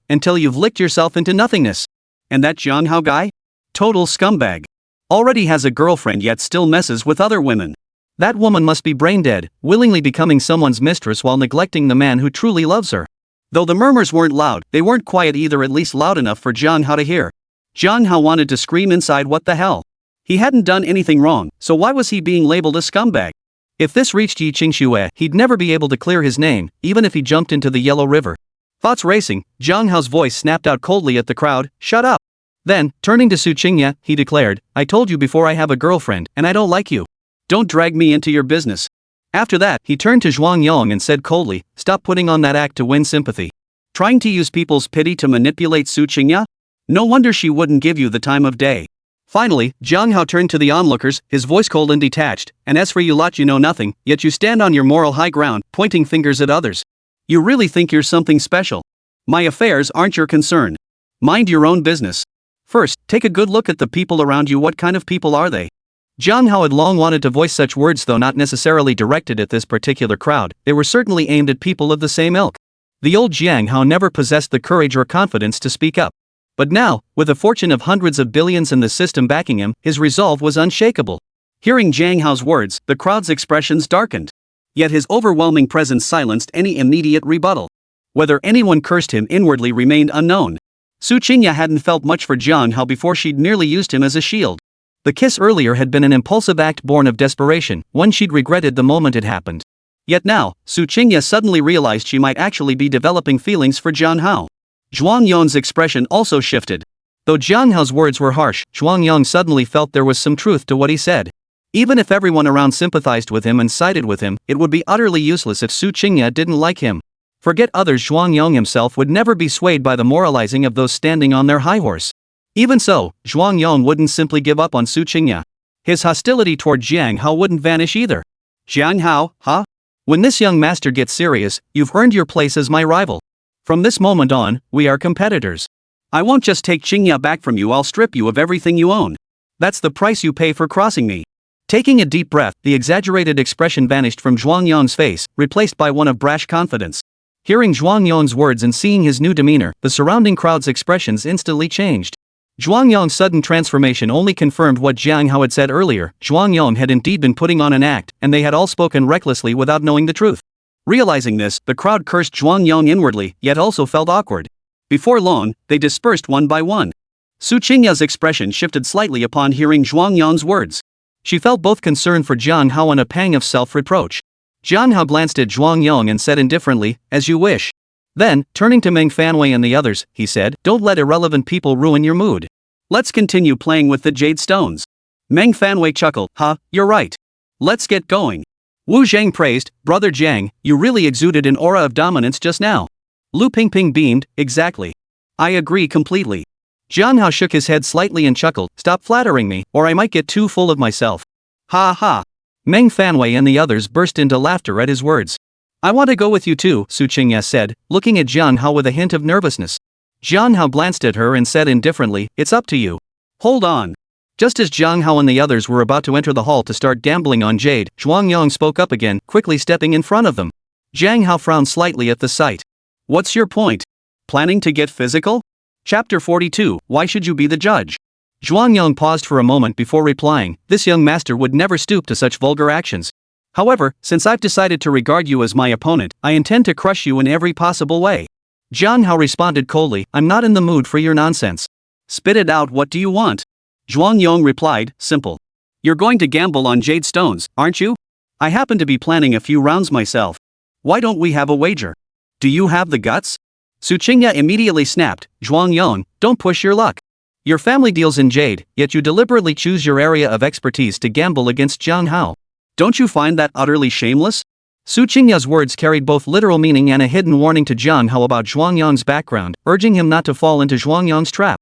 until you've licked yourself into nothingness. And that Jiang Hao guy? Total scumbag. Already has a girlfriend yet still messes with other women. That woman must be brain dead, willingly becoming someone's mistress while neglecting the man who truly loves her. Though the murmurs weren't loud, they weren't quiet either, at least loud enough for Jiang Hao to hear. Jiang Hao wanted to scream inside, what the hell? He hadn't done anything wrong, so why was he being labeled a scumbag? If this reached Yiqing Xue, he'd never be able to clear his name, even if he jumped into the Yellow River. Thoughts racing, Jiang Hao's voice snapped out coldly at the crowd, "Shut up!" Then, turning to Su Qingya, he declared, "I told you before, I have a girlfriend, and I don't like you. Don't drag me into your business." After that, he turned to Zhuang Yong and said coldly, "Stop putting on that act to win sympathy. Trying to use people's pity to manipulate Su Qingya? No wonder she wouldn't give you the time of day." Finally, Jiang Hao turned to the onlookers, his voice cold and detached, "And as for you lot, you know nothing, yet you stand on your moral high ground, pointing fingers at others. You really think you're something special? My affairs aren't your concern. Mind your own business. First, take a good look at the people around you. What kind of people are they?" Jiang Hao had long wanted to voice such words, though not necessarily directed at this particular crowd. They were certainly aimed at people of the same ilk. The old Jiang Hao never possessed the courage or confidence to speak up. But now, with a fortune of hundreds of billions and the system backing him, his resolve was unshakable. Hearing Jiang Hao's words, the crowd's expressions darkened. Yet his overwhelming presence silenced any immediate rebuttal. Whether anyone cursed him inwardly remained unknown. Su Qingya hadn't felt much for Jiang Hao before she'd nearly used him as a shield. The kiss earlier had been an impulsive act born of desperation, one she'd regretted the moment it happened. Yet now, Su Qingya suddenly realized she might actually be developing feelings for Jiang Hao. Zhuang Yong's expression also shifted. Though Jiang Hao's words were harsh, Zhuang Yong suddenly felt there was some truth to what he said. Even if everyone around sympathized with him and sided with him, it would be utterly useless if Su Qingya didn't like him. Forget others, Zhuang Yong himself would never be swayed by the moralizing of those standing on their high horse. Even so, Zhuang Yong wouldn't simply give up on Su Qingya. His hostility toward Jiang Hao wouldn't vanish either. "Jiang Hao, huh? When this young master gets serious, you've earned your place as my rival. From this moment on, we are competitors. I won't just take Qingya back from you, I'll strip you of everything you own. That's the price you pay for crossing me." Taking a deep breath, the exaggerated expression vanished from Zhuang Yong's face, replaced by one of brash confidence. Hearing Zhuang Yong's words and seeing his new demeanor, the surrounding crowd's expressions instantly changed. Zhuang Yong's sudden transformation only confirmed what Jiang Hao had said earlier. Zhuang Yong had indeed been putting on an act, and they had all spoken recklessly without knowing the truth. Realizing this, the crowd cursed Zhuang Yong inwardly, yet also felt awkward. Before long, they dispersed one by one. Su Qingya's expression shifted slightly upon hearing Zhuang Yong's words. She felt both concern for Jiang Hao and a pang of self-reproach. Jiang Hao glanced at Zhuang Yong and said indifferently, "As you wish." Then, turning to Meng Fanwei and the others, he said, "Don't let irrelevant people ruin your mood. Let's continue playing with the jade stones." Meng Fanwei chuckled, "Huh, you're right. Let's get going." Wu Zhang praised, "Brother Jiang, you really exuded an aura of dominance just now. Lu Pingping beamed, exactly. I agree completely. Jiang Hao shook his head slightly and chuckled, stop flattering me, or I might get too full of myself. Ha ha. Meng Fanwei and the others burst into laughter at his words. I want to go with you too, Su Qingya said, looking at Jiang Hao with a hint of nervousness. Jiang Hao glanced at her and said indifferently, it's up to you. Hold on. Just as Jiang Hao and the others were about to enter the hall to start gambling on Jade, Zhuang Yong spoke up again, quickly stepping in front of them. Jiang Hao frowned slightly at the sight. What's your point? Planning to get physical? Chapter 42, Why should you be the judge? Zhuang Yong paused for a moment before replying, this young master would never stoop to such vulgar actions. However, since I've decided to regard you as my opponent, I intend to crush you in every possible way. Jiang Hao responded coldly, I'm not in the mood for your nonsense. Spit it out, what do you want? Zhuang Yong replied, simple. You're going to gamble on jade stones, aren't you? I happen to be planning a few rounds myself. Why don't we have a wager? Do you have the guts? Su Qingya immediately snapped, Zhuang Yong, don't push your luck. Your family deals in jade, yet you deliberately choose your area of expertise to gamble against Jiang Hao. Don't you find that utterly shameless? Su Qingya's words carried both literal meaning and a hidden warning to Jiang Hao about Zhuang Yong's background, urging him not to fall into Zhuang Yong's trap.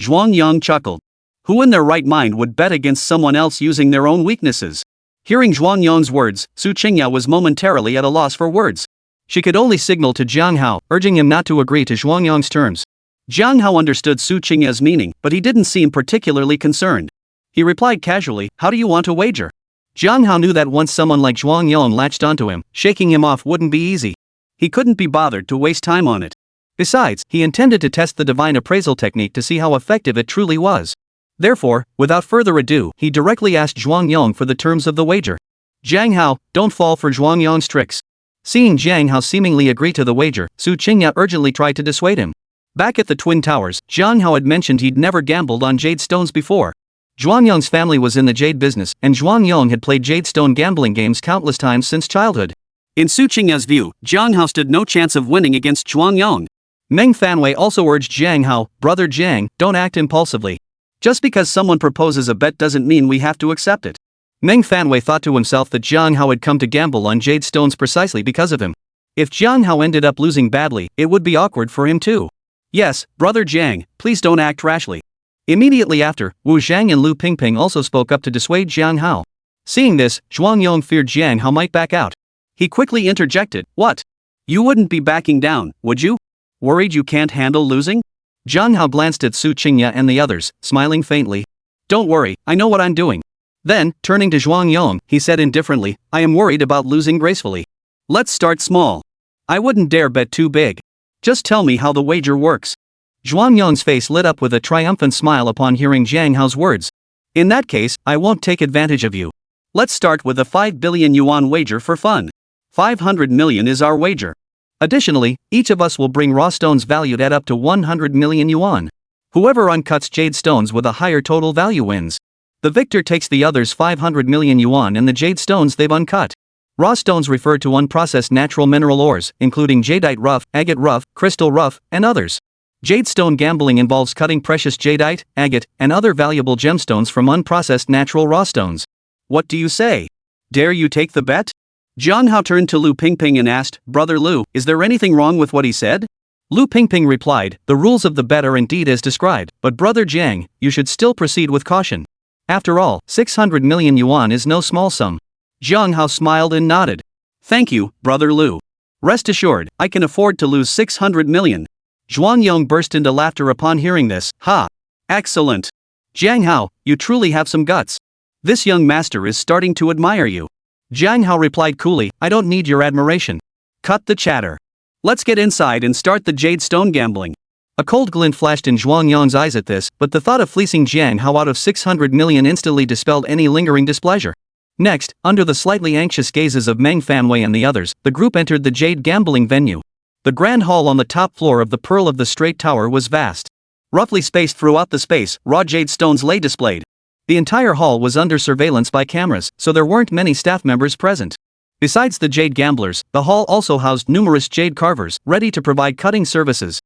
Zhuang Yong chuckled. Who in their right mind would bet against someone else using their own weaknesses? Hearing Zhuang Yong's words, Su Qingya was momentarily at a loss for words. She could only signal to Jiang Hao, urging him not to agree to Zhuang Yong's terms. Jiang Hao understood Su Qingya's meaning, but he didn't seem particularly concerned. He replied casually, how do you want to wager? Jiang Hao knew that once someone like Zhuang Yong latched onto him, shaking him off wouldn't be easy. He couldn't be bothered to waste time on it. Besides, he intended to test the divine appraisal technique to see how effective it truly was. Therefore, without further ado, he directly asked Zhuang Yong for the terms of the wager. Jiang Hao, don't fall for Zhuang Yong's tricks. Seeing Jiang Hao seemingly agree to the wager, Su Qingya urgently tried to dissuade him. Back at the Twin Towers, Jiang Hao had mentioned he'd never gambled on jade stones before. Zhuang Yong's family was in the jade business, and Zhuang Yong had played jade stone gambling games countless times since childhood. In Su Qingya's view, Jiang Hao stood no chance of winning against Zhuang Yong. Meng Fanwei also urged Jiang Hao, brother Jiang, don't act impulsively. Just because someone proposes a bet doesn't mean we have to accept it. Meng Fanwei thought to himself that Jiang Hao had come to gamble on jade stones precisely because of him. If Jiang Hao ended up losing badly, it would be awkward for him too. Yes, brother Jiang, please don't act rashly. Immediately after, Wu Zhang and Lu Pingping also spoke up to dissuade Jiang Hao. Seeing this, Zhuang Yong feared Jiang Hao might back out. He quickly interjected, what? You wouldn't be backing down, would you? Worried you can't handle losing? Jiang Hao glanced at Su Qingya and the others, smiling faintly. Don't worry, I know what I'm doing. Then, turning to Zhuang Yong, he said indifferently, I am worried about losing gracefully. Let's start small. I wouldn't dare bet too big. Just tell me how the wager works. Zhuang Yong's face lit up with a triumphant smile upon hearing Jiang Hao's words. In that case, I won't take advantage of you. Let's start with a 5 billion yuan wager for fun. 500 million is our wager. Additionally, each of us will bring raw stones valued at up to 100 million yuan. Whoever uncuts jade stones with a higher total value wins. The victor takes the other's 500 million yuan and the jade stones they've uncut. Raw stones refer to unprocessed natural mineral ores, including jadeite rough, agate rough, crystal rough, and others. Jade stone gambling involves cutting precious jadeite, agate, and other valuable gemstones from unprocessed natural raw stones. What do you say? Dare you take the bet? Jiang Hao turned to Lu Pingping and asked, Brother Lu, is there anything wrong with what he said? Lu Pingping replied, the rules of the bet are indeed as described, but Brother Jiang, you should still proceed with caution. After all, 600 million yuan is no small sum. Jiang Hao smiled and nodded. Thank you, Brother Lu. Rest assured, I can afford to lose 600 million. Zhuang Yong burst into laughter upon hearing this. Ha! Excellent! Jiang Hao, you truly have some guts. This young master is starting to admire you. Jiang Hao replied coolly, I don't need your admiration. Cut the chatter. Let's get inside and start the jade stone gambling. A cold glint flashed in Zhuang Yong's eyes at this, but the thought of fleecing Jiang Hao out of 600 million instantly dispelled any lingering displeasure. Next, under the slightly anxious gazes of Meng Fanwei and the others, the group entered the jade gambling venue. The grand hall on the top floor of the Pearl of the Straight Tower was vast. Roughly spaced throughout the space, raw jade stones lay displayed. The entire hall was under surveillance by cameras, so there weren't many staff members present. Besides the jade gamblers, the hall also housed numerous jade carvers, ready to provide cutting services.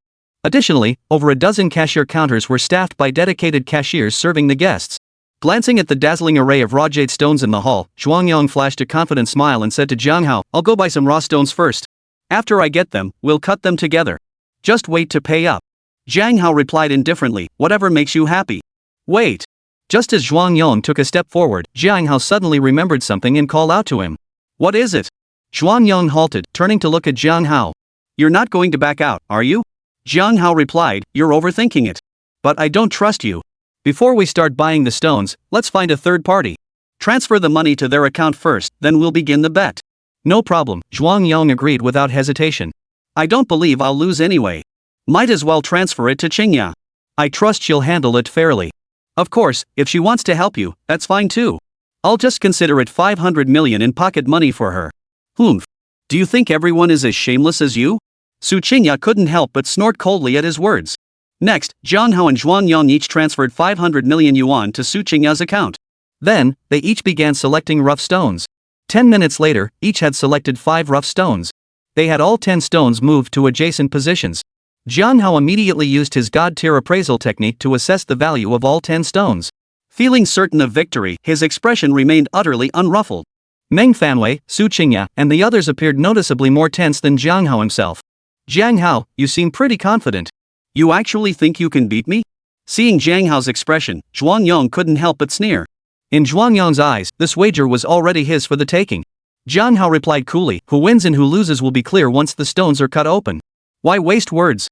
Additionally, over a dozen cashier counters were staffed by dedicated cashiers serving the guests. Glancing at the dazzling array of raw jade stones in the hall, Zhuang Yong flashed a confident smile and said to Jiang Hao, I'll go buy some raw stones first. After I get them, we'll cut them together. Just wait to pay up. Jiang Hao replied indifferently, whatever makes you happy. Wait. Just as Zhuang Yong took a step forward, Jiang Hao suddenly remembered something and called out to him. What is it? Zhuang Yong halted, turning to look at Jiang Hao. You're not going to back out, are you? Jiang Hao replied, you're overthinking it. But I don't trust you. Before we start buying the stones, let's find a third party. Transfer the money to their account first, then we'll begin the bet. No problem, Zhuang Yong agreed without hesitation. I don't believe I'll lose anyway. Might as well transfer it to Qingya. I trust she'll handle it fairly. Of course, if she wants to help you, that's fine too. I'll just consider it 500 million in pocket money for her. Humph. Do you think everyone is as shameless as you? Su Qingya couldn't help but snort coldly at his words. Next, Jiang Hao and Zhuang Yong each transferred 500 million yuan to Su Qingya's account. Then, they each began selecting rough stones. 10 minutes later, each had selected 5 rough stones. They had all 10 stones moved to adjacent positions. Jiang Hao immediately used his God-tier appraisal technique to assess the value of all 10 stones. Feeling certain of victory, his expression remained utterly unruffled. Meng Fanwei, Su Qingya, and the others appeared noticeably more tense than Jiang Hao himself. Jiang Hao, you seem pretty confident. You actually think you can beat me? Seeing Jiang Hao's expression, Zhuang Yong couldn't help but sneer. In Zhuang Yong's eyes, this wager was already his for the taking. Jiang Hao replied coolly, who wins and who loses will be clear once the stones are cut open. Why waste words?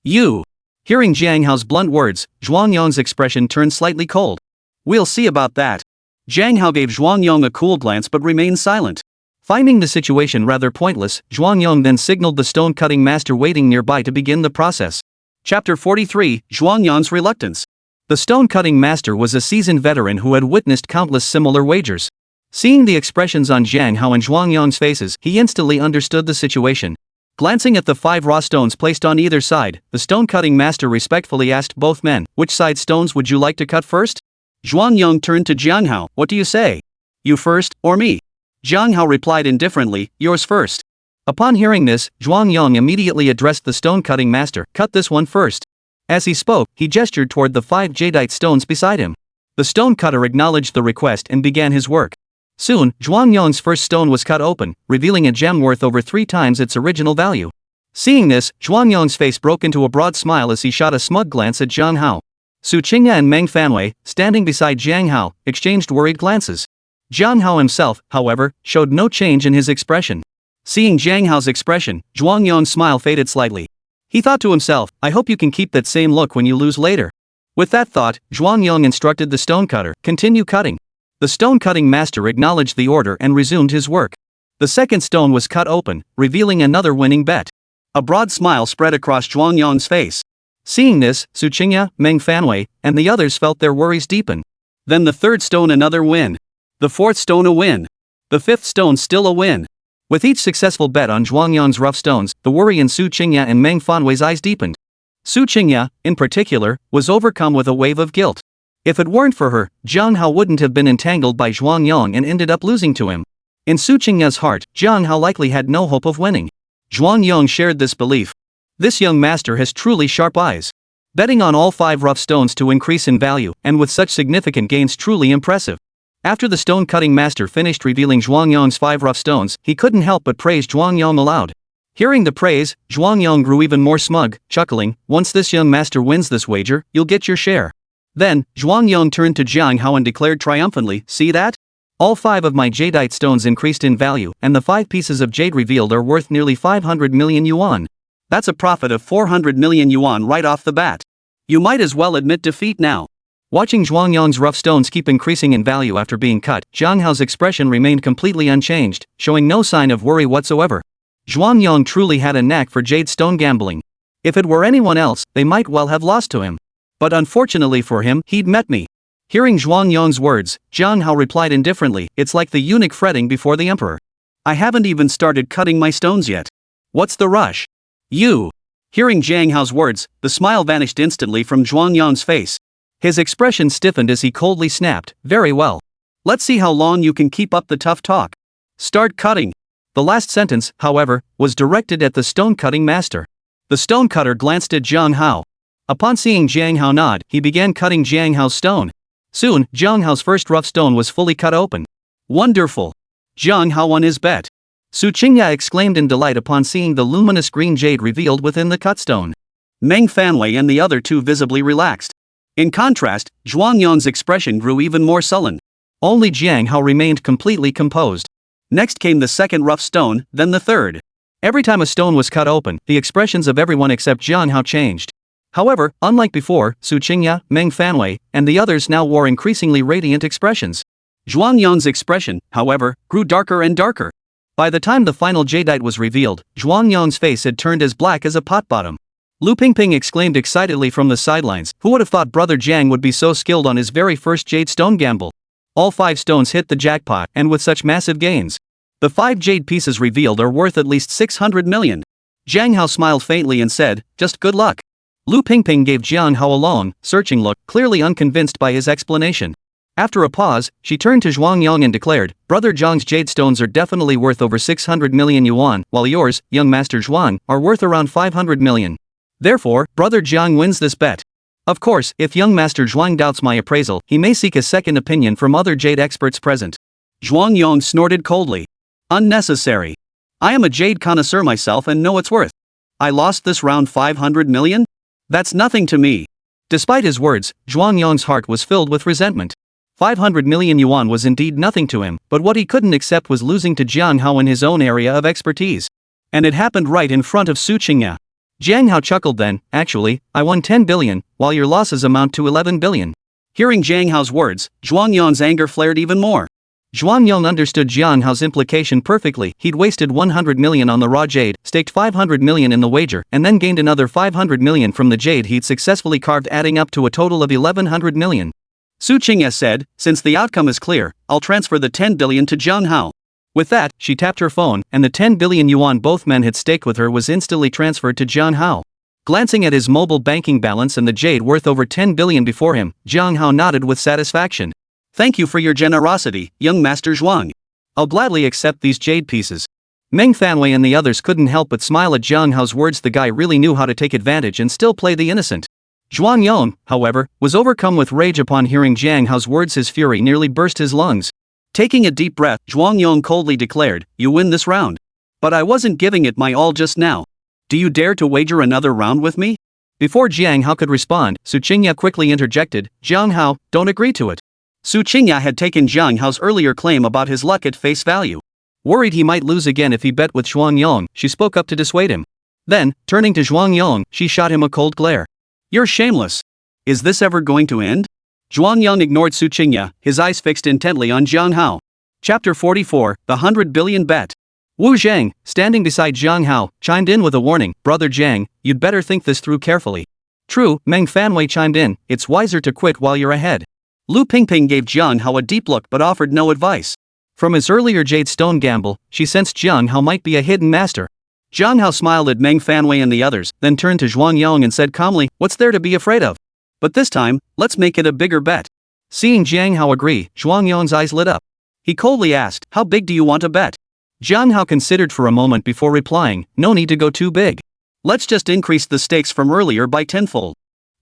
You. Hearing Jiang Hao's blunt words, Zhuang Yong's expression turned slightly cold. We'll see about that. Jiang Hao gave Zhuang Yong a cool glance but remained silent. Finding the situation rather pointless, Zhuang Yong then signaled the stone-cutting master waiting nearby to begin the process. Chapter 43, Zhuang Yong's Reluctance. The stone-cutting master was a seasoned veteran who had witnessed countless similar wagers. Seeing the expressions on Jiang Hao and Zhuang Yong's faces, he instantly understood the situation. Glancing at the 5 raw stones placed on either side, the stone-cutting master respectfully asked both men, which side stones would you like to cut first? Zhuang Yong turned to Jiang Hao, what do you say? You first, or me? Jiang Hao replied indifferently, yours first. Upon hearing this, Zhuang Yong immediately addressed the stone-cutting master, cut this one first. As he spoke, he gestured toward the 5 jadeite stones beside him. The stone cutter acknowledged the request and began his work. Soon, Zhuang Yong's first stone was cut open, revealing a gem worth over 3 times its original value. Seeing this, Zhuang Yong's face broke into a broad smile as he shot a smug glance at Jiang Hao. Su Qingya and Meng Fanwei, standing beside Jiang Hao, exchanged worried glances. Jiang Hao himself, however, showed no change in his expression. Seeing Jiang Hao's expression, Zhuang Yong's smile faded slightly. He thought to himself, I hope you can keep that same look when you lose later. With that thought, Zhuang Yong instructed the stonecutter, continue cutting. The stone-cutting master acknowledged the order and resumed his work. The second stone was cut open, revealing another winning bet. A broad smile spread across Zhuang Yong's face. Seeing this, Su Qingya, Meng Fanwei, and the others felt their worries deepen. Then the third stone another win. The fourth stone a win. The fifth stone still a win. With each successful bet on Zhuang Yong's rough stones, the worry in Su Qingya and Meng Fanwei's eyes deepened. Su Qingya, in particular, was overcome with a wave of guilt. If it weren't for her, Jiang Hao wouldn't have been entangled by Zhuang Yong and ended up losing to him. In Su Qingya's heart, Jiang Hao likely had no hope of winning. Zhuang Yong shared this belief. This young master has truly sharp eyes. Betting on all 5 rough stones to increase in value, and with such significant gains, truly impressive. After the stone-cutting master finished revealing Zhuang Yong's 5 rough stones, he couldn't help but praise Zhuang Yong aloud. Hearing the praise, Zhuang Yong grew even more smug, chuckling, once this young master wins this wager, you'll get your share. Then, Zhuang Yong turned to Jiang Hao and declared triumphantly, see that? All 5 of my jadeite stones increased in value, and the 5 pieces of jade revealed are worth nearly 500 million yuan. That's a profit of 400 million yuan right off the bat. You might as well admit defeat now. Watching Zhuang Yong's rough stones keep increasing in value after being cut, Jiang Hao's expression remained completely unchanged, showing no sign of worry whatsoever. Zhuang Yong truly had a knack for jade stone gambling. If it were anyone else, they might well have lost to him. But unfortunately for him, he'd met me. Hearing Zhuang Yong's words, Jiang Hao replied indifferently, it's like the eunuch fretting before the emperor. I haven't even started cutting my stones yet. What's the rush? You. Hearing Jiang Hao's words, the smile vanished instantly from Zhuang Yong's face. His expression stiffened as he coldly snapped, very well. Let's see how long you can keep up the tough talk. Start cutting. The last sentence, however, was directed at the stone-cutting master. The stonecutter glanced at Jiang Hao. Upon seeing Jiang Hao nod, he began cutting Jiang Hao's stone. Soon, Jiang Hao's first rough stone was fully cut open. Wonderful! Jiang Hao won his bet. Su Qingya exclaimed in delight upon seeing the luminous green jade revealed within the cut stone. Meng Fanwei and the other two visibly relaxed. In contrast, Zhuang Yong's expression grew even more sullen. Only Jiang Hao remained completely composed. Next came the second rough stone, then the third. Every time a stone was cut open, the expressions of everyone except Jiang Hao changed. However, unlike before, Su Qingya, Meng Fanwei, and the others now wore increasingly radiant expressions. Zhuang Yong's expression, however, grew darker and darker. By the time the final jadeite was revealed, Zhuang Yong's face had turned as black as a pot bottom. Lu Pingping exclaimed excitedly from the sidelines, who would have thought Brother Jiang would be so skilled on his very first jade stone gamble? All 5 stones hit the jackpot, and with such massive gains. The 5 jade pieces revealed are worth at least 600 million. Jiang Hao smiled faintly and said, just good luck. Lu Pingping gave Jiang Hao a long, searching look, clearly unconvinced by his explanation. After a pause, she turned to Zhuang Yong and declared, Brother Zhang's jade stones are definitely worth over 600 million yuan, while yours, young Master Zhuang, are worth around 500 million. Therefore, Brother Jiang wins this bet. Of course, if young Master Zhuang doubts my appraisal, he may seek a second opinion from other jade experts present. Zhuang Yong snorted coldly. Unnecessary. I am a jade connoisseur myself and know its worth. I lost this round 500 million? That's nothing to me. Despite his words, Zhuang Yong's heart was filled with resentment. 500 million yuan was indeed nothing to him, but what he couldn't accept was losing to Jiang Hao in his own area of expertise. And it happened right in front of Su Qingya. Jiang Hao chuckled then, actually, I won 10 billion, while your losses amount to 11 billion. Hearing Jiang Hao's words, Zhuang Yong's anger flared even more. Zhuang Yong understood Jiang Hao's implication perfectly. He'd wasted 100 million on the raw jade, staked 500 million in the wager, and then gained another 500 million from the jade he'd successfully carved, adding up to a total of 1100 million. Su Qingya said, since the outcome is clear, I'll transfer the 10 billion to Jiang Hao. With that, she tapped her phone, and the 10 billion yuan both men had staked with her was instantly transferred to Jiang Hao. Glancing at his mobile banking balance and the jade worth over 10 billion before him, Jiang Hao nodded with satisfaction. Thank you for your generosity, young Master Zhuang. I'll gladly accept these jade pieces. Meng Fanwei and the others couldn't help but smile at Jiang Hao's words. The guy really knew how to take advantage and still play the innocent. Zhuang Yong, however, was overcome with rage upon hearing Jiang Hao's words. His fury nearly burst his lungs. Taking a deep breath, Zhuang Yong coldly declared, you win this round. But I wasn't giving it my all just now. Do you dare to wager another round with me? Before Jiang Hao could respond, Su Qingya quickly interjected, Jiang Hao, don't agree to it. Su Qingya had taken Jiang Hao's earlier claim about his luck at face value. Worried he might lose again if he bet with Zhuang Yong, she spoke up to dissuade him. Then, turning to Zhuang Yong, she shot him a cold glare. You're shameless. Is this ever going to end? Zhuang Yong ignored Su Qingya, his eyes fixed intently on Jiang Hao. Chapter 44, The 100 Billion Bet. Wu Zhang, standing beside Jiang Hao, chimed in with a warning, Brother Jiang, you'd better think this through carefully. True, Meng Fanwei chimed in, it's wiser to quit while you're ahead. Lu Pingping gave Jiang Hao a deep look but offered no advice. From his earlier jade stone gamble, she sensed Jiang Hao might be a hidden master. Jiang Hao smiled at Meng Fanwei and the others, then turned to Zhuang Yong and said calmly, what's there to be afraid of? But this time, let's make it a bigger bet. Seeing Jiang Hao agree, Zhuang Yong's eyes lit up. He coldly asked, how big do you want to bet? Jiang Hao considered for a moment before replying, no need to go too big. Let's just increase the stakes from earlier by tenfold.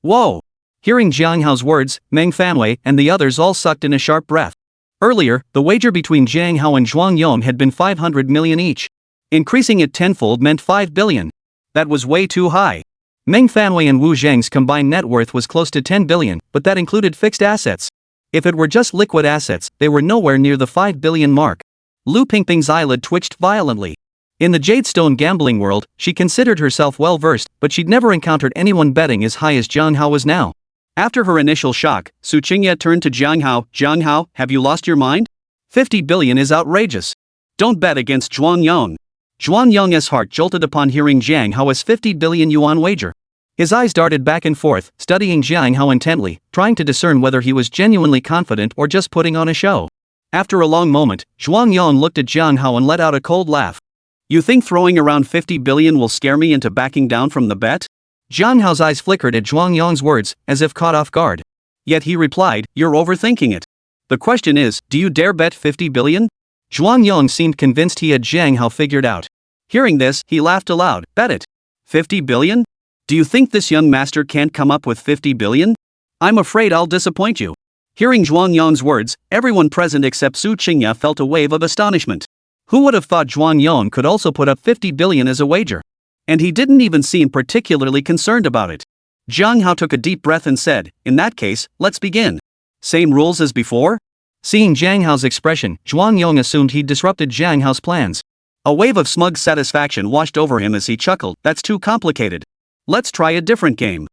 Whoa! Hearing Jiang Hao's words, Meng Fanwei and the others all sucked in a sharp breath. Earlier, the wager between Jiang Hao and Zhuang Yong had been 500 million each. Increasing it tenfold meant 5 billion. That was way too high. Meng Fanwei and Wu Zhang's combined net worth was close to 10 billion, but that included fixed assets. If it were just liquid assets, they were nowhere near the 5 billion mark. Lu Pingping's eyelid twitched violently. In the Jadestone gambling world, she considered herself well versed, but she'd never encountered anyone betting as high as Jiang Hao was now. After her initial shock, Su Qingya turned to Jiang Hao, have you lost your mind? 50 billion is outrageous. Don't bet against Zhuang Yong. Zhuang Yong's heart jolted upon hearing Jiang Hao's 50 billion yuan wager. His eyes darted back and forth, studying Jiang Hao intently, trying to discern whether he was genuinely confident or just putting on a show. After a long moment, Zhuang Yong looked at Jiang Hao and let out a cold laugh. You think throwing around 50 billion will scare me into backing down from the bet? Jiang Hao's eyes flickered at Zhuang Yong's words, as if caught off guard. Yet he replied, you're overthinking it. The question is, do you dare bet 50 billion? Zhuang Yong seemed convinced he had Jiang Hao figured out. Hearing this, he laughed aloud, bet it. 50 billion? Do you think this young master can't come up with 50 billion? I'm afraid I'll disappoint you. Hearing Zhuang Yong's words, everyone present except Su Qingya felt a wave of astonishment. Who would have thought Zhuang Yong could also put up 50 billion as a wager? And he didn't even seem particularly concerned about it. Jiang Hao took a deep breath and said, "In that case, let's begin. Same rules as before?" Seeing Jiang Hao's expression, Zhuang Yong assumed he'd disrupted Jiang Hao's plans. A wave of smug satisfaction washed over him as he chuckled. "That's too complicated. Let's try a different game."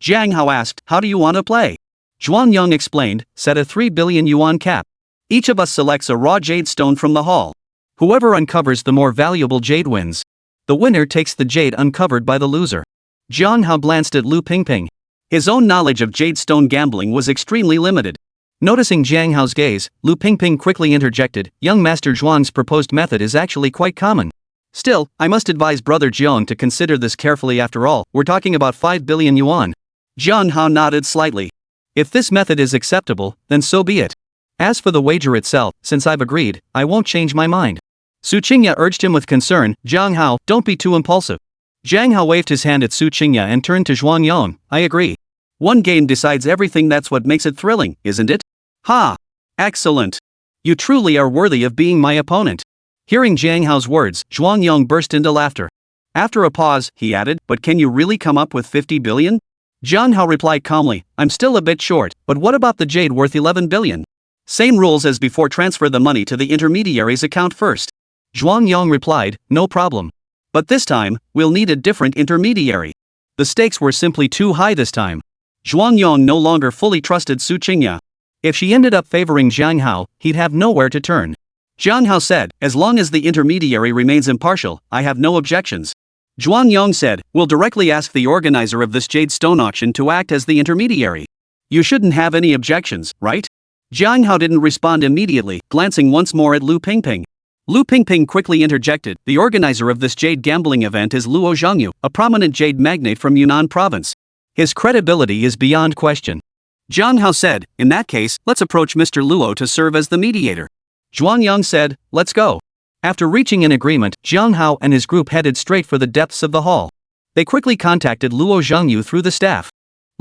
Jiang Hao asked, "How do you want to play?" Zhuang Yong explained, "Set a 3 billion yuan cap. Each of us selects a raw jade stone from the hall. Whoever uncovers the more valuable jade wins. The winner takes the jade uncovered by the loser." Jiang Hao glanced at Lu Pingping. His own knowledge of jade stone gambling was extremely limited. Noticing Jiang Hao's gaze, Lu Pingping quickly interjected, "Young Master Zhuang's proposed method is actually quite common. Still, I must advise Brother Jiang to consider this carefully. After all, we're talking about 5 billion yuan. Jiang Hao nodded slightly. If this method is acceptable, then so be it. As for the wager itself, since I've agreed, I won't change my mind." Su Qingya urged him with concern, "Jiang Hao, don't be too impulsive." Jiang Hao waved his hand at Su Qingya and turned to Zhuang Yong. "I agree. One game decides everything. That's what makes it thrilling, isn't it? Ha! Excellent. You truly are worthy of being my opponent." Hearing Jiang Hao's words, Zhuang Yong burst into laughter. After a pause, he added, "But can you really come up with 50 billion? Jiang Hao replied calmly, "I'm still a bit short, but what about the jade worth 11 billion? Same rules as before, transfer the money to the intermediary's account first." Zhuang Yong replied, "No problem. But this time, we'll need a different intermediary." The stakes were simply too high this time. Zhuang Yong no longer fully trusted Su Qingya. If she ended up favoring Jiang Hao, he'd have nowhere to turn. Jiang Hao said, "As long as the intermediary remains impartial, I have no objections." Zhuang Yong said, "We'll directly ask the organizer of this jade stone auction to act as the intermediary. You shouldn't have any objections, right?" Jiang Hao didn't respond immediately, glancing once more at Lu Pingping. Lu Pingping quickly interjected, "The organizer of this jade gambling event is Luo Zhangyu, a prominent jade magnate from Yunnan province. His credibility is beyond question." Jiang Hao said, "In that case, let's approach Mr. Luo to serve as the mediator." Zhuang Yong said, "Let's go." After reaching an agreement, Jiang Hao and his group headed straight for the depths of the hall. They quickly contacted Luo Zhangyu through the staff.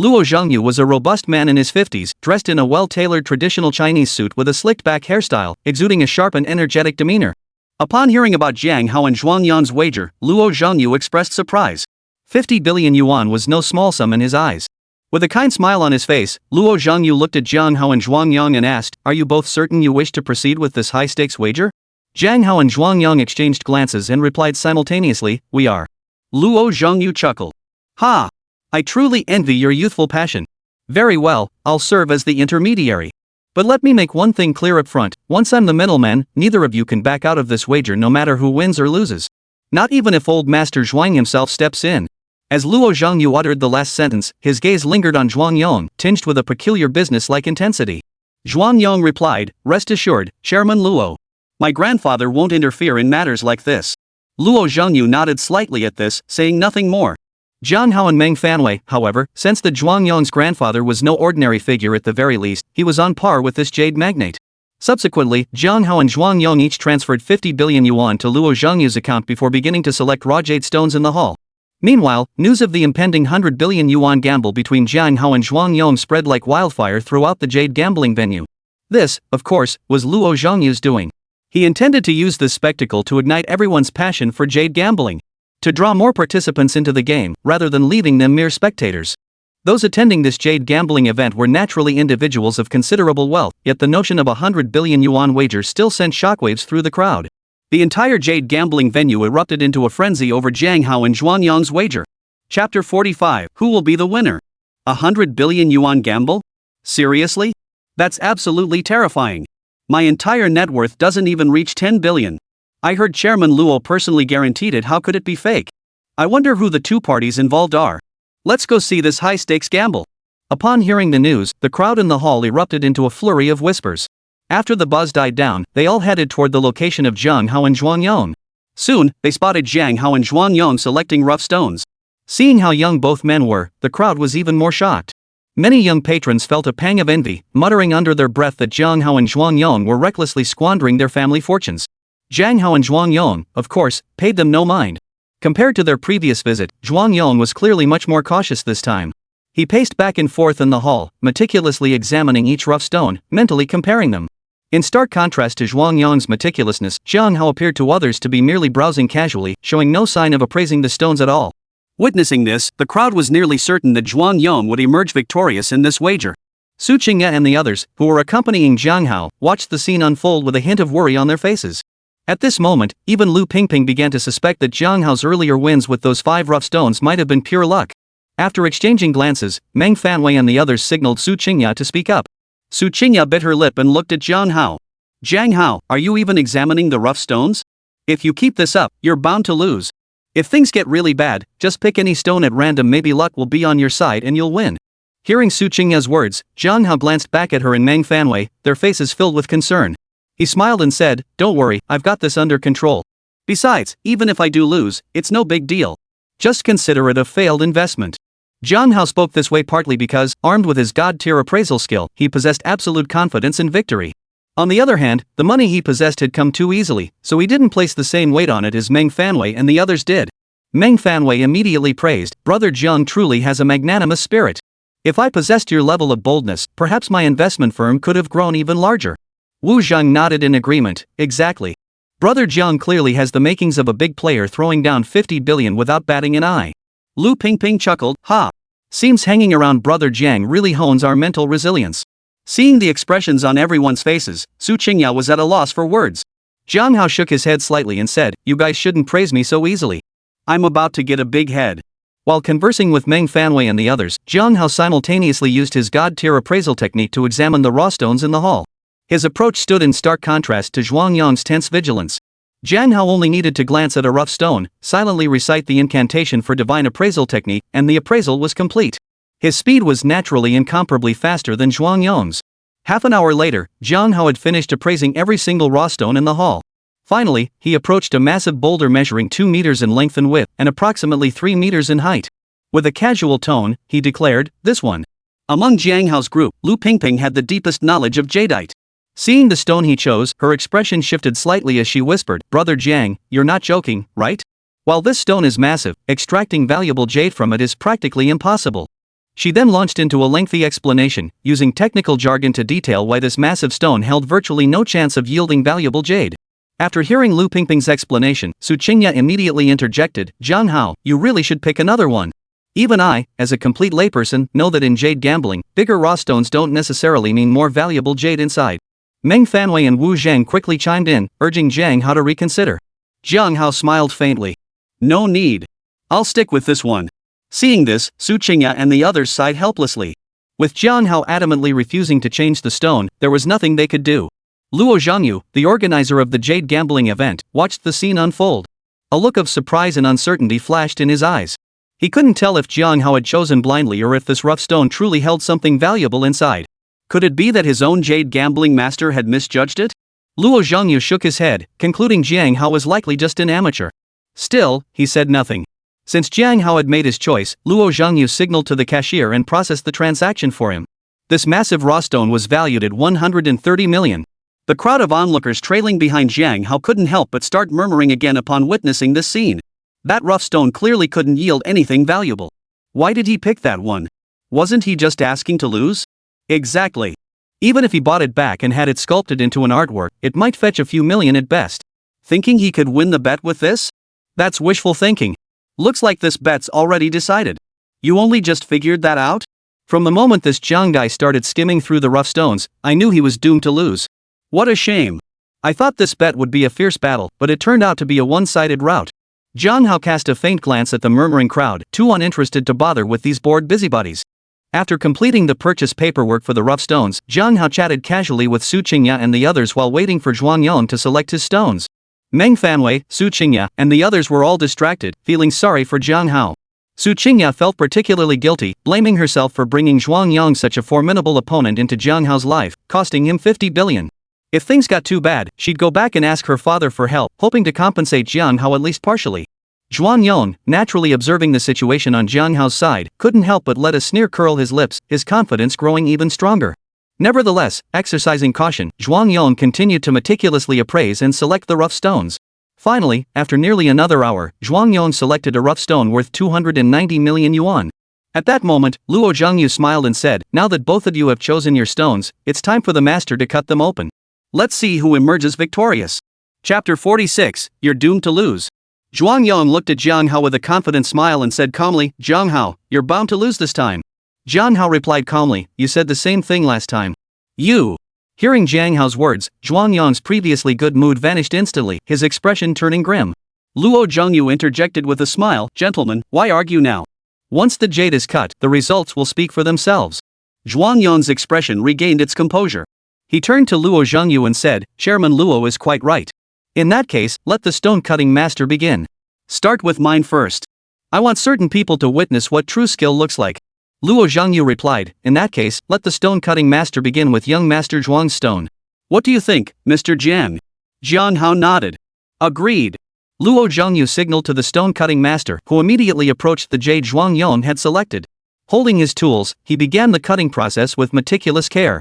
Luo Zhangyu was a robust man in his 50s, dressed in a well-tailored traditional Chinese suit with a slicked-back hairstyle, exuding a sharp and energetic demeanor. Upon hearing about Jiang Hao and Zhuang Yong's wager, Luo Zhangyu expressed surprise. 50 billion yuan was no small sum in his eyes. With a kind smile on his face, Luo Zhangyu looked at Jiang Hao and Zhuang Yong and asked, "Are you both certain you wish to proceed with this high-stakes wager?" Jiang Hao and Zhuang Yong exchanged glances and replied simultaneously, "We are." Luo Zhangyu chuckled. "Ha! I truly envy your youthful passion. Very well, I'll serve as the intermediary. But let me make one thing clear up front, once I'm the middleman, neither of you can back out of this wager no matter who wins or loses. Not even if old Master Zhuang himself steps in." As Luo Zhangyu uttered the last sentence, his gaze lingered on Zhuang Yong, tinged with a peculiar business-like intensity. Zhuang Yong replied, "Rest assured, Chairman Luo. My grandfather won't interfere in matters like this." Luo Zhangyu nodded slightly at this, saying nothing more. Jiang Hao and Meng Fanwei, however, sensed that Zhuang Yong's grandfather was no ordinary figure. At the very least, he was on par with this jade magnate. Subsequently, Jiang Hao and Zhuang Yong each transferred 50 billion yuan to Luo Zhangyu's account before beginning to select raw jade stones in the hall. Meanwhile, news of the impending 100 billion yuan gamble between Jiang Hao and Zhuang Yong spread like wildfire throughout the jade gambling venue. This, of course, was Luo Zhangyu's doing. He intended to use this spectacle to ignite everyone's passion for jade gambling, to draw more participants into the game, rather than leaving them mere spectators. Those attending this jade gambling event were naturally individuals of considerable wealth, yet the notion of a 100 billion yuan wager still sent shockwaves through the crowd. The entire jade gambling venue erupted into a frenzy over Jiang Hao and Zhuang Yong's wager. Chapter 45, Who will be the winner? 100 billion yuan gamble? Seriously? That's absolutely terrifying. My entire net worth doesn't even reach 10 billion. I heard Chairman Luo personally guaranteed it. How could it be fake? I wonder who the two parties involved are. Let's go see this high-stakes gamble. Upon hearing the news, the crowd in the hall erupted into a flurry of whispers. After the buzz died down, they all headed toward the location of Jiang Hao and Zhuang Yong. Soon, they spotted Jiang Hao and Zhuang Yong selecting rough stones. Seeing how young both men were, the crowd was even more shocked. Many young patrons felt a pang of envy, muttering under their breath that Jiang Hao and Zhuang Yong were recklessly squandering their family fortunes. Jiang Hao and Zhuang Yong, of course, paid them no mind. Compared to their previous visit, Zhuang Yong was clearly much more cautious this time. He paced back and forth in the hall, meticulously examining each rough stone, mentally comparing them. In stark contrast to Zhuang Yang's meticulousness, Jiang Hao appeared to others to be merely browsing casually, showing no sign of appraising the stones at all. Witnessing this, the crowd was nearly certain that Zhuang Yang would emerge victorious in this wager. Su Qingya and the others, who were accompanying Jiang Hao, watched the scene unfold with a hint of worry on their faces. At this moment, even Lu Pingping began to suspect that Jiang Hao's earlier wins with those 5 rough stones might have been pure luck. After exchanging glances, Meng Fanwei and the others signaled Su Qingya to speak up. Su Qingya bit her lip and looked at Jiang Hao. "Jiang Hao, are you even examining the rough stones? If you keep this up, you're bound to lose. If things get really bad, just pick any stone at random, maybe luck will be on your side and you'll win." Hearing Su Qingya's words, Jiang Hao glanced back at her and Meng Fanwei, their faces filled with concern. He smiled and said, "Don't worry, I've got this under control. Besides, even if I do lose, it's no big deal. Just consider it a failed investment." Jiang Hao spoke this way partly because, armed with his god-tier appraisal skill, he possessed absolute confidence in victory. On the other hand, the money he possessed had come too easily, so he didn't place the same weight on it as Meng Fanwei and the others did. Meng Fanwei immediately praised, "Brother Jiang truly has a magnanimous spirit. If I possessed your level of boldness, perhaps my investment firm could have grown even larger." Wu Zhang nodded in agreement. "Exactly. Brother Jiang clearly has the makings of a big player throwing down 50 billion without batting an eye." Lu Pingping chuckled, "Ha! Seems hanging around Brother Jiang really hones our mental resilience." Seeing the expressions on everyone's faces, Su Qingya was at a loss for words. Jiang Hao shook his head slightly and said, "You guys shouldn't praise me so easily. I'm about to get a big head." While conversing with Meng Fanwei and the others, Jiang Hao simultaneously used his god-tier appraisal technique to examine the raw stones in the hall. His approach stood in stark contrast to Zhuang Yang's tense vigilance. Jiang Hao only needed to glance at a rough stone, silently recite the incantation for divine appraisal technique, and the appraisal was complete. His speed was naturally incomparably faster than Zhuang Yang's. Half an hour later, Jiang Hao had finished appraising every single raw stone in the hall. Finally, he approached a massive boulder measuring 2 meters in length and width, and approximately 3 meters in height. With a casual tone, he declared, "This one." Among Jiang Hao's group, Lu Pingping had the deepest knowledge of jadeite. Seeing the stone he chose, her expression shifted slightly as she whispered, "Brother Jiang, you're not joking, right? While this stone is massive, extracting valuable jade from it is practically impossible." She then launched into a lengthy explanation, using technical jargon to detail why this massive stone held virtually no chance of yielding valuable jade. After hearing Lu Pingping's explanation, Su Qingya immediately interjected, "Jiang Hao, you really should pick another one. Even I, as a complete layperson, know that in jade gambling, bigger raw stones don't necessarily mean more valuable jade inside." Meng Fanwei and Wu Zhang quickly chimed in, urging Jiang Hao to reconsider. Jiang Hao smiled faintly. "No need. I'll stick with this one." Seeing this, Su Qingya and the others sighed helplessly. With Jiang Hao adamantly refusing to change the stone, there was nothing they could do. Luo Zhangyu, the organizer of the jade gambling event, watched the scene unfold. A look of surprise and uncertainty flashed in his eyes. He couldn't tell if Jiang Hao had chosen blindly or if this rough stone truly held something valuable inside. Could it be that his own jade gambling master had misjudged it? Luo Zhangyu shook his head, concluding Jiang Hao was likely just an amateur. Still, he said nothing. Since Jiang Hao had made his choice, Luo Zhangyu signaled to the cashier and processed the transaction for him. This massive raw stone was valued at 130 million. The crowd of onlookers trailing behind Jiang Hao couldn't help but start murmuring again upon witnessing this scene. That rough stone clearly couldn't yield anything valuable. Why did he pick that one? Wasn't he just asking to lose? Exactly. Even if he bought it back and had it sculpted into an artwork, it might fetch a few million at best. Thinking he could win the bet with this? That's wishful thinking. Looks like this bet's already decided. You only just figured that out? From the moment this Jiang guy started skimming through the rough stones, I knew he was doomed to lose. What a shame. I thought this bet would be a fierce battle, but it turned out to be a one-sided rout. Jiang Hao cast a faint glance at the murmuring crowd, too uninterested to bother with these bored busybodies. After completing the purchase paperwork for the rough stones, Jiang Hao chatted casually with Su Qingya and the others while waiting for Zhuang Yong to select his stones. Meng Fanwei, Su Qingya, and the others were all distracted, feeling sorry for Jiang Hao. Su Qingya felt particularly guilty, blaming herself for bringing Zhuang Yong, such a formidable opponent, into Jiang Hao's life, costing him 50 billion. If things got too bad, she'd go back and ask her father for help, hoping to compensate Jiang Hao at least partially. Zhuang Yong, naturally observing the situation on Jiang Hao's side, couldn't help but let a sneer curl his lips, his confidence growing even stronger. Nevertheless, exercising caution, Zhuang Yong continued to meticulously appraise and select the rough stones. Finally, after nearly another hour, Zhuang Yong selected a rough stone worth 290 million yuan. At that moment, Luo Zhangyu smiled and said, "Now that both of you have chosen your stones, it's time for the master to cut them open." Let's see who emerges victorious. Chapter 46, You're doomed to lose. Zhuang Yong looked at Jiang Hao with a confident smile and said calmly, Jiang Hao, you're bound to lose this time. Jiang Hao replied calmly, you said the same thing last time. You. Hearing Jiang Hao's words, Zhuang Yong's previously good mood vanished instantly, his expression turning grim. Luo Zhengyu interjected with a smile, gentlemen, why argue now? Once the jade is cut, the results will speak for themselves. Zhuang Yong's expression regained its composure. He turned to Luo Zhengyu and said, Chairman Luo is quite right. In that case, let the stone-cutting master begin. Start with mine first. I want certain people to witness what true skill looks like. Luo Zhengyu replied, in that case, let the stone-cutting master begin with young Master Zhuang's stone. What do you think, Mr. Jiang? Jiang Hao nodded. Agreed. Luo Zhengyu signaled to the stone-cutting master, who immediately approached the jade Zhuang Yong had selected. Holding his tools, he began the cutting process with meticulous care.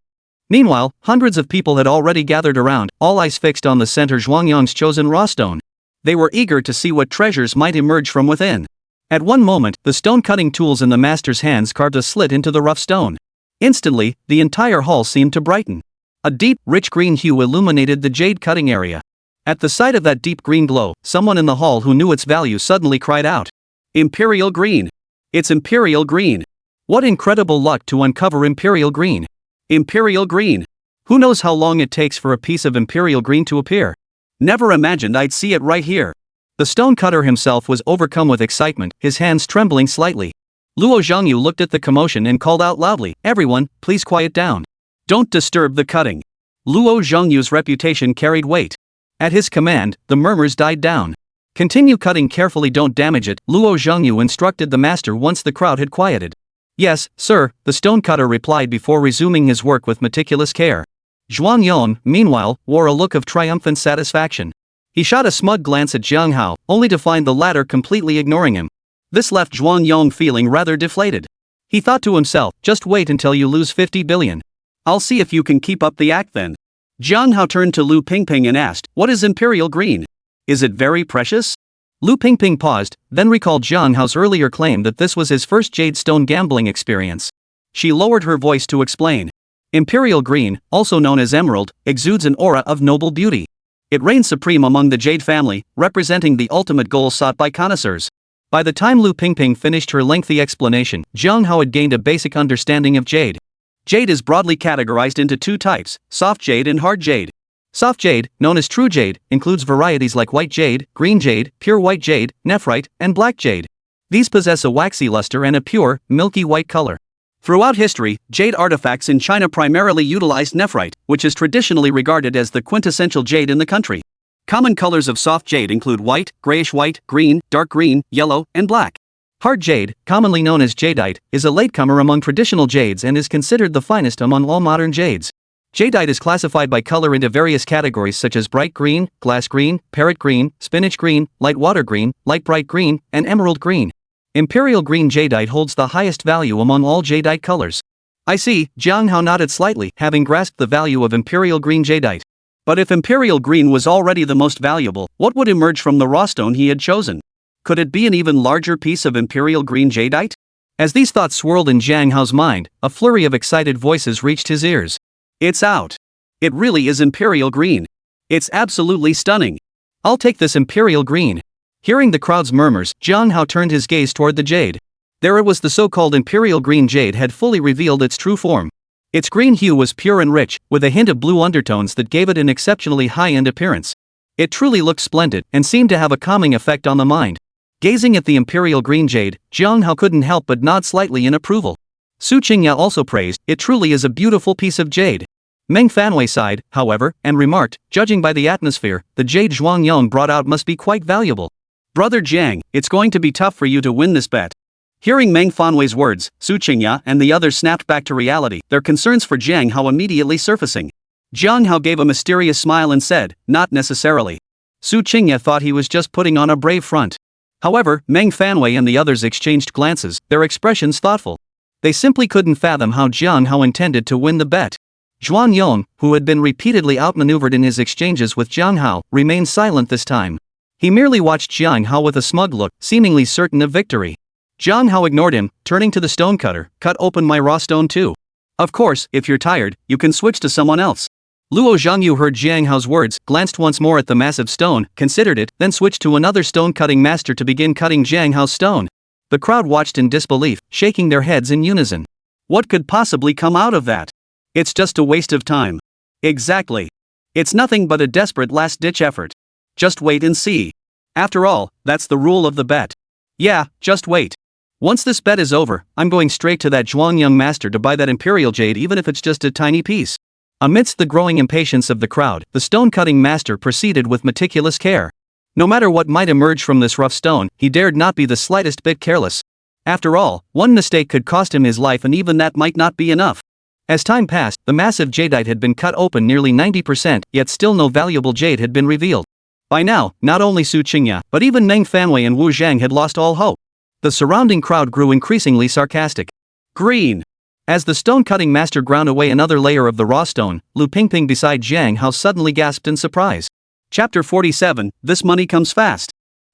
Meanwhile, hundreds of people had already gathered around, all eyes fixed on the center Zhuang Yong's chosen raw stone. They were eager to see what treasures might emerge from within. At one moment, the stone-cutting tools in the master's hands carved a slit into the rough stone. Instantly, the entire hall seemed to brighten. A deep, rich green hue illuminated the jade cutting area. At the sight of that deep green glow, someone in the hall who knew its value suddenly cried out. Imperial green! It's imperial green! What incredible luck to uncover imperial green! Imperial green! Who knows how long it takes for a piece of imperial green to appear? Never imagined I'd see it right here. The stonecutter himself was overcome with excitement, his hands trembling slightly. Luo Zhengyu looked at the commotion and called out loudly, everyone, please quiet down. Don't disturb the cutting. Luo Zhengyu's reputation carried weight. At his command, the murmurs died down. Continue cutting carefully, don't damage it, Luo Zhengyu instructed the master once the crowd had quieted. Yes, sir, the stonecutter replied before resuming his work with meticulous care. Zhuang Yong, meanwhile, wore a look of triumphant satisfaction. He shot a smug glance at Jiang Hao, only to find the latter completely ignoring him. This left Zhuang Yong feeling rather deflated. He thought to himself, just wait until you lose 50 billion. I'll see if you can keep up the act then. Jiang Hao turned to Lu Pingping and asked, what is imperial green? Is it very precious? Lu Pingping paused, then recalled Jiang Hao's earlier claim that this was his first jade stone gambling experience. She lowered her voice to explain. Imperial green, also known as emerald, exudes an aura of noble beauty. It reigns supreme among the jade family, representing the ultimate goal sought by connoisseurs. By the time Lu Pingping finished her lengthy explanation, Jiang Hao had gained a basic understanding of jade. Jade is broadly categorized into two types, soft jade and hard jade. Soft jade, known as true jade, includes varieties like white jade, green jade, pure white jade, nephrite, and black jade. These possess a waxy luster and a pure, milky white color. Throughout history, jade artifacts in China primarily utilized nephrite, which is traditionally regarded as the quintessential jade in the country. Common colors of soft jade include white, grayish-white, green, dark green, yellow, and black. Hard jade, commonly known as jadeite, is a latecomer among traditional jades and is considered the finest among all modern jades. Jadeite is classified by color into various categories such as bright green, glass green, parrot green, spinach green, light water green, light bright green, and emerald green. Imperial green jadeite holds the highest value among all jadeite colors. I see, Jiang Hao nodded slightly, having grasped the value of imperial green jadeite. But if imperial green was already the most valuable, what would emerge from the raw stone he had chosen? Could it be an even larger piece of imperial green jadeite? As these thoughts swirled in Jiang Hao's mind, a flurry of excited voices reached his ears. It's out. It really is imperial green. It's absolutely stunning. I'll take this imperial green. Hearing the crowd's murmurs, Jiang Hao turned his gaze toward the jade. There it was, the so-called imperial green jade had fully revealed its true form. Its green hue was pure and rich, with a hint of blue undertones that gave it an exceptionally high-end appearance. It truly looked splendid, and seemed to have a calming effect on the mind. Gazing at the imperial green jade, Jiang Hao couldn't help but nod slightly in approval. Su Qingya also praised, it truly is a beautiful piece of jade. Meng Fanwei sighed, however, and remarked, judging by the atmosphere, the jade Zhuang Yong brought out must be quite valuable. Brother Jiang, it's going to be tough for you to win this bet. Hearing Meng Fanwei's words, Su Qingya and the others snapped back to reality, their concerns for Jiang Hao immediately surfacing. Jiang Hao gave a mysterious smile and said, not necessarily. Su Qingya thought he was just putting on a brave front. However, Meng Fanwei and the others exchanged glances, their expressions thoughtful. They simply couldn't fathom how Jiang Hao intended to win the bet. Zhuang Yong, who had been repeatedly outmaneuvered in his exchanges with Jiang Hao, remained silent this time. He merely watched Jiang Hao with a smug look, seemingly certain of victory. Jiang Hao ignored him, turning to the stonecutter, cut open my raw stone too. Of course, if you're tired, you can switch to someone else. Luo Zhangyu heard Jiang Hao's words, glanced once more at the massive stone, considered it, then switched to another stone-cutting master to begin cutting Jiang Hao's stone. The crowd watched in disbelief, shaking their heads in unison. What could possibly come out of that? It's just a waste of time. Exactly. It's nothing but a desperate last-ditch effort. Just wait and see. After all, that's the rule of the bet. Yeah, just wait. Once this bet is over, I'm going straight to that Zhuang young master to buy that imperial jade even if it's just a tiny piece. Amidst the growing impatience of the crowd, the stone-cutting master proceeded with meticulous care. No matter what might emerge from this rough stone, he dared not be the slightest bit careless. After all, one mistake could cost him his life, and even that might not be enough. As time passed, the massive jadeite had been cut open nearly 90%, yet still no valuable jade had been revealed. By now, not only Su Qingya, but even Meng Fanwei and Wu Zhang had lost all hope. The surrounding crowd grew increasingly sarcastic. Green. As the stone-cutting master ground away another layer of the raw stone, Lu Pingping beside Jiang Hao suddenly gasped in surprise. Chapter 47, This Money Comes Fast.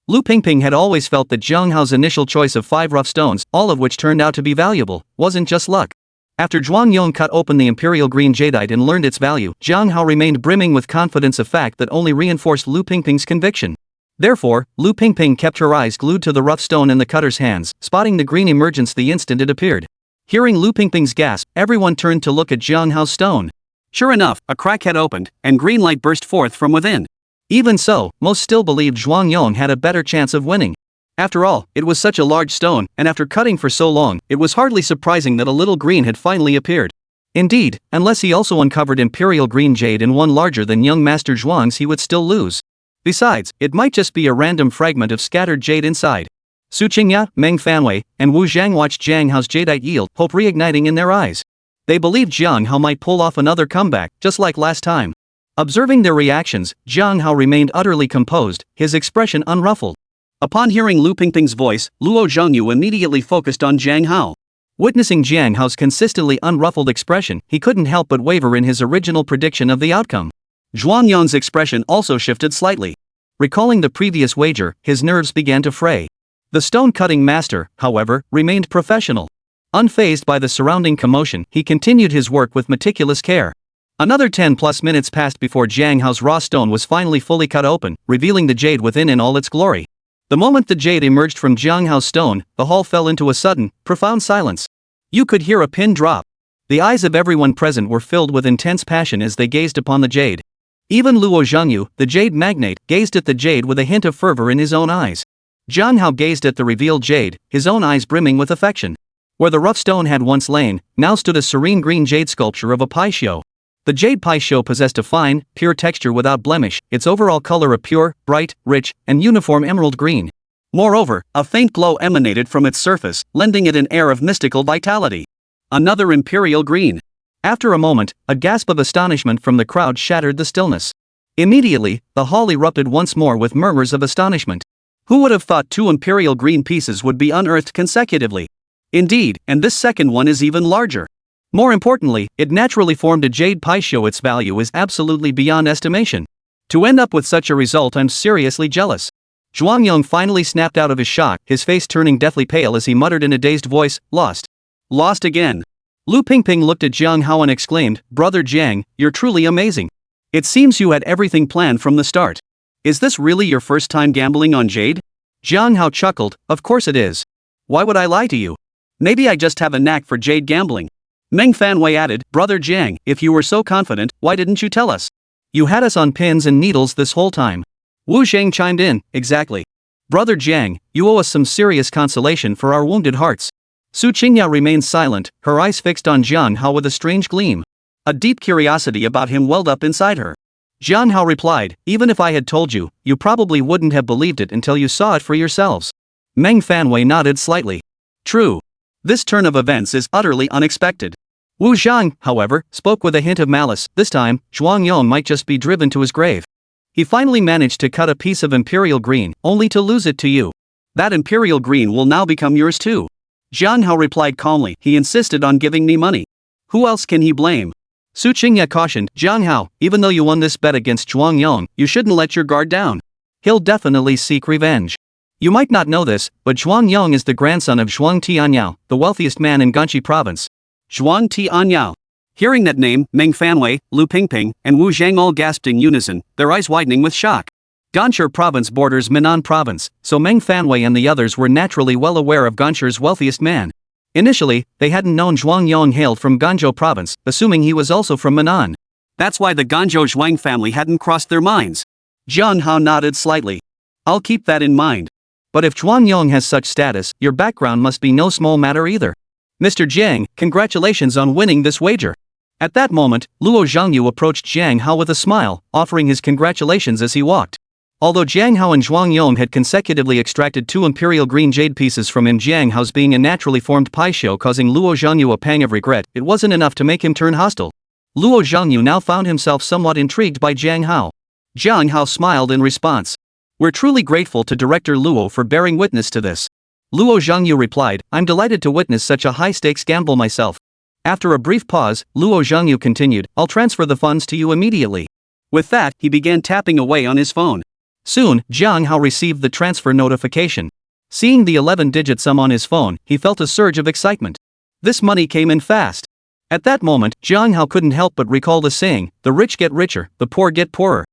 Lu Pingping had always felt that Jiang Hao's initial choice of 5 rough stones, all of which turned out to be valuable, wasn't just luck. After Zhuang Yong cut open the imperial green jadeite and learned its value, Jiang Hao remained brimming with confidence, a fact that only reinforced Lu Pingping's conviction. Therefore, Lu Pingping kept her eyes glued to the rough stone in the cutter's hands, spotting the green emergence the instant it appeared. Hearing Lu Pingping's gasp, everyone turned to look at Jiang Hao's stone. Sure enough, a crack had opened, and green light burst forth from within. Even so, most still believed Zhuang Yong had a better chance of winning. After all, it was such a large stone, and after cutting for so long, it was hardly surprising that a little green had finally appeared. Indeed, unless he also uncovered imperial green jade in one larger than young Master Zhuang's, he would still lose. Besides, it might just be a random fragment of scattered jade inside. Su Qingya, Meng Fanwei, and Wu Zhang watched Jiang Hao's jadeite yield, hope reigniting in their eyes. They believed Jiang Hao might pull off another comeback, just like last time. Observing their reactions, Jiang Hao remained utterly composed, his expression unruffled. Upon hearing Lu Pingping's voice, Luo Zhangyu immediately focused on Jiang Hao. Witnessing Jiang Hao's consistently unruffled expression, he couldn't help but waver in his original prediction of the outcome. Zhuang Yong's expression also shifted slightly. Recalling the previous wager, his nerves began to fray. The stone-cutting master, however, remained professional. Unfazed by the surrounding commotion, he continued his work with meticulous care. Another 10+ minutes passed before Jiang Hao's raw stone was finally fully cut open, revealing the jade within in all its glory. The moment the jade emerged from Jiang Hao's stone, the hall fell into a sudden, profound silence. You could hear a pin drop. The eyes of everyone present were filled with intense passion as they gazed upon the jade. Even Luo Zhangyu, the jade magnate, gazed at the jade with a hint of fervor in his own eyes. Jiang Hao gazed at the revealed jade, his own eyes brimming with affection. Where the rough stone had once lain, now stood a serene green jade sculpture of a paixio. The jade paixio possessed a fine, pure texture without blemish, its overall color a pure, bright, rich, and uniform emerald green. Moreover, a faint glow emanated from its surface, lending it an air of mystical vitality. Another imperial green. After a moment, a gasp of astonishment from the crowd shattered the stillness. Immediately, the hall erupted once more with murmurs of astonishment. Who would have thought 2 imperial green pieces would be unearthed consecutively? Indeed, and this second one is even larger. More importantly, it naturally formed a jade paixio. Its value is absolutely beyond estimation. To end up with such a result, I'm seriously jealous. Zhuang Yong finally snapped out of his shock, his face turning deathly pale as he muttered in a dazed voice, "Lost. Lost again." Lu Pingping looked at Jiang Hao and exclaimed, "Brother Jiang, you're truly amazing. It seems you had everything planned from the start. Is this really your first time gambling on jade?" Jiang Hao chuckled, "Of course it is. Why would I lie to you? Maybe I just have a knack for jade gambling." Meng Fanwei added, "Brother Jiang, if you were so confident, why didn't you tell us? You had us on pins and needles this whole time." Wu Zhang chimed in, "Exactly. Brother Jiang, you owe us some serious consolation for our wounded hearts." Su Qingya remained silent, her eyes fixed on Jiang Hao with a strange gleam. A deep curiosity about him welled up inside her. Jiang Hao replied, "Even if I had told you, you probably wouldn't have believed it until you saw it for yourselves." Meng Fanwei nodded slightly. "True. This turn of events is utterly unexpected." Wu Zhang, however, spoke with a hint of malice. This time, Zhuang Yong might just be driven to his grave. He finally managed to cut a piece of imperial green, only to lose it to you. That imperial green will now become yours too. Jiang Hao replied calmly, "He insisted on giving me money. Who else can he blame?" Su Qingya cautioned, "Jiang Hao, even though you won this bet against Zhuang Yong, you shouldn't let your guard down. He'll definitely seek revenge. You might not know this, but Zhuang Yong is the grandson of Zhuang Tianyao, the wealthiest man in Ganqi province." Zhuang Tianyao. Hearing that name, Meng Fanwei, Lu Pingping, and Wu Zhang all gasped in unison, their eyes widening with shock. Ganshi province borders Minnan province, so Meng Fanwei and the others were naturally well aware of Ganshi's wealthiest man. Initially, they hadn't known Zhuang Yong hailed from Ganzhou province, assuming he was also from Minnan. That's why the Ganzhou Zhuang family hadn't crossed their minds. Jiang Hao nodded slightly. I'll keep that in mind. But if Zhuang Yong has such status, your background must be no small matter either. Mr. Jiang, congratulations on winning this wager. At that moment, Luo Zhangyu approached Jiang Hao with a smile, offering his congratulations as he walked. Although Jiang Hao and Zhuang Yong had consecutively extracted 2 imperial green jade pieces from him, Jiang Hao's being a naturally formed Paisho causing Luo Zhangyu a pang of regret, it wasn't enough to make him turn hostile. Luo Zhangyu now found himself somewhat intrigued by Jiang Hao. Jiang Hao smiled in response. We're truly grateful to Director Luo for bearing witness to this. Luo Zhangyu replied, I'm delighted to witness such a high-stakes gamble myself. After a brief pause, Luo Zhangyu continued, I'll transfer the funds to you immediately. With that, he began tapping away on his phone. Soon, Jiang Hao received the transfer notification. Seeing the 11-digit sum on his phone, he felt a surge of excitement. This money came in fast. At that moment, Jiang Hao couldn't help but recall the saying, the rich get richer, the poor get poorer.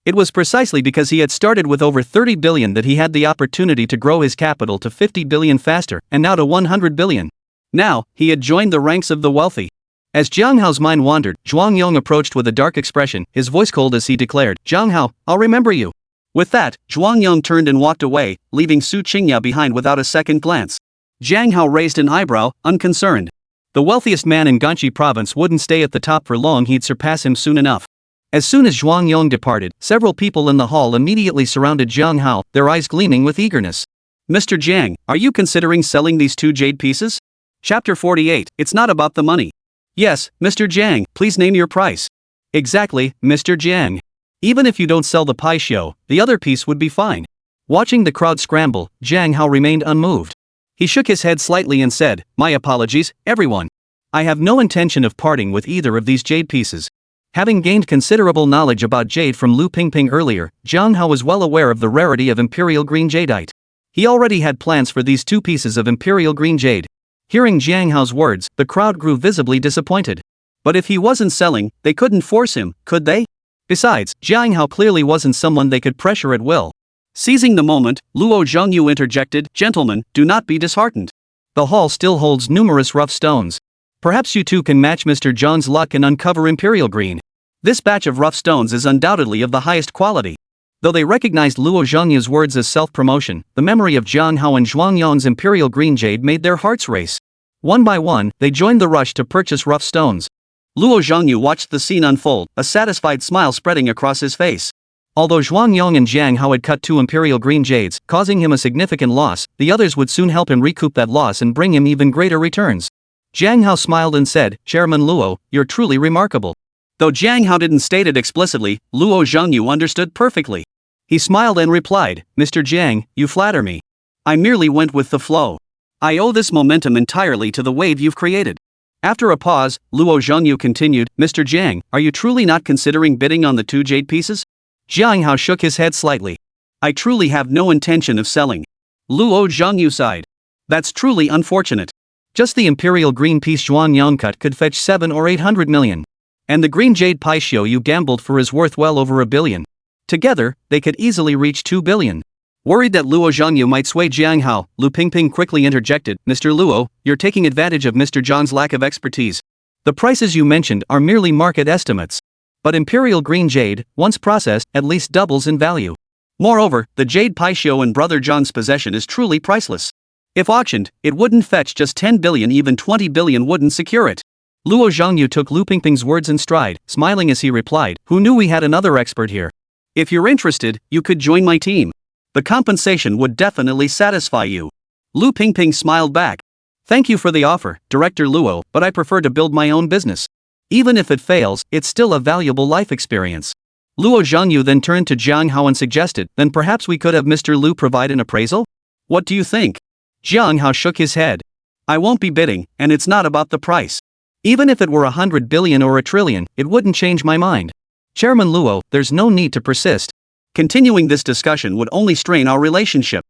It was precisely because he had started with over 30 billion that he had the opportunity to grow his capital to 50 billion faster, and now to 100 billion. Now, he had joined the ranks of the wealthy. As Jiang Hao's mind wandered, Zhuang Yong approached with a dark expression, his voice cold as he declared, Jiang Hao, I'll remember you. With that, Zhuang Yong turned and walked away, leaving Su Qingya behind without a second glance. Jiang Hao raised an eyebrow, unconcerned. The wealthiest man in Ganshi province wouldn't stay at the top for long, he'd surpass him soon enough. As soon as Zhuang Yong departed, several people in the hall immediately surrounded Jiang Hao, their eyes gleaming with eagerness. Mr. Jiang, are you considering selling these 2 jade pieces? Chapter 48, It's not about the money. Yes, Mr. Jiang, please name your price. Exactly, Mr. Jiang. Even if you don't sell the Paisho, the other piece would be fine. Watching the crowd scramble, Jiang Hao remained unmoved. He shook his head slightly and said, My apologies, everyone. I have no intention of parting with either of these jade pieces. Having gained considerable knowledge about jade from Lu Pingping earlier, Jiang Hao was well aware of the rarity of imperial green jadeite. He already had plans for these 2 pieces of imperial green jade. Hearing Jiang Hao's words, the crowd grew visibly disappointed. But if he wasn't selling, they couldn't force him, could they? Besides, Jiang Hao clearly wasn't someone they could pressure at will. Seizing the moment, Luo Zhangyu interjected, Gentlemen, do not be disheartened. The hall still holds numerous rough stones. Perhaps you two can match Mr. Zhang's luck and uncover imperial green. This batch of rough stones is undoubtedly of the highest quality. Though they recognized Luo Zhangyu's words as self-promotion, the memory of Jiang Hao and Zhuang Yong's imperial green jade made their hearts race. One by one, they joined the rush to purchase rough stones. Luo Zhangyu watched the scene unfold, a satisfied smile spreading across his face. Although Zhuang Yong and Jiang Hao had cut 2 imperial green jades, causing him a significant loss, the others would soon help him recoup that loss and bring him even greater returns. Jiang Hao smiled and said, Chairman Luo, you're truly remarkable. Though Jiang Hao didn't state it explicitly, Luo Zhangyu understood perfectly. He smiled and replied, Mr. Jiang, you flatter me. I merely went with the flow. I owe this momentum entirely to the wave you've created. After a pause, Luo Zhangyu continued, Mr. Jiang, are you truly not considering bidding on the 2 jade pieces? Jiang Hao shook his head slightly. I truly have no intention of selling. Luo Zhangyu sighed. That's truly unfortunate. Just the imperial green piece Zhuang Yong cut could fetch 7 or 800 million. And the green jade Paisho you gambled for is worth well over 1 billion. Together, they could easily reach 2 billion. Worried that Luo Zhangyu might sway Jiang Hao, Lu Pingping quickly interjected, Mr. Luo, you're taking advantage of Mr. Zhang's lack of expertise. The prices you mentioned are merely market estimates. But imperial green jade, once processed, at least doubles in value. Moreover, the jade Paisho in Brother Zhang's possession is truly priceless. If auctioned, it wouldn't fetch just 10 billion, even 20 billion wouldn't secure it. Luo Zhangyu took Lu Pingping's words in stride, smiling as he replied, Who knew we had another expert here? If you're interested, you could join my team. The compensation would definitely satisfy you. Lu Pingping smiled back. Thank you for the offer, Director Luo, but I prefer to build my own business. Even if it fails, it's still a valuable life experience. Luo Zhangyu then turned to Jiang Hao and suggested, then perhaps we could have Mr. Lu provide an appraisal? What do you think? Jiang Hao shook his head. I won't be bidding, and it's not about the price. Even if it were 100 billion or 1 trillion, it wouldn't change my mind. Chairman Luo, there's no need to persist. Continuing this discussion would only strain our relationship.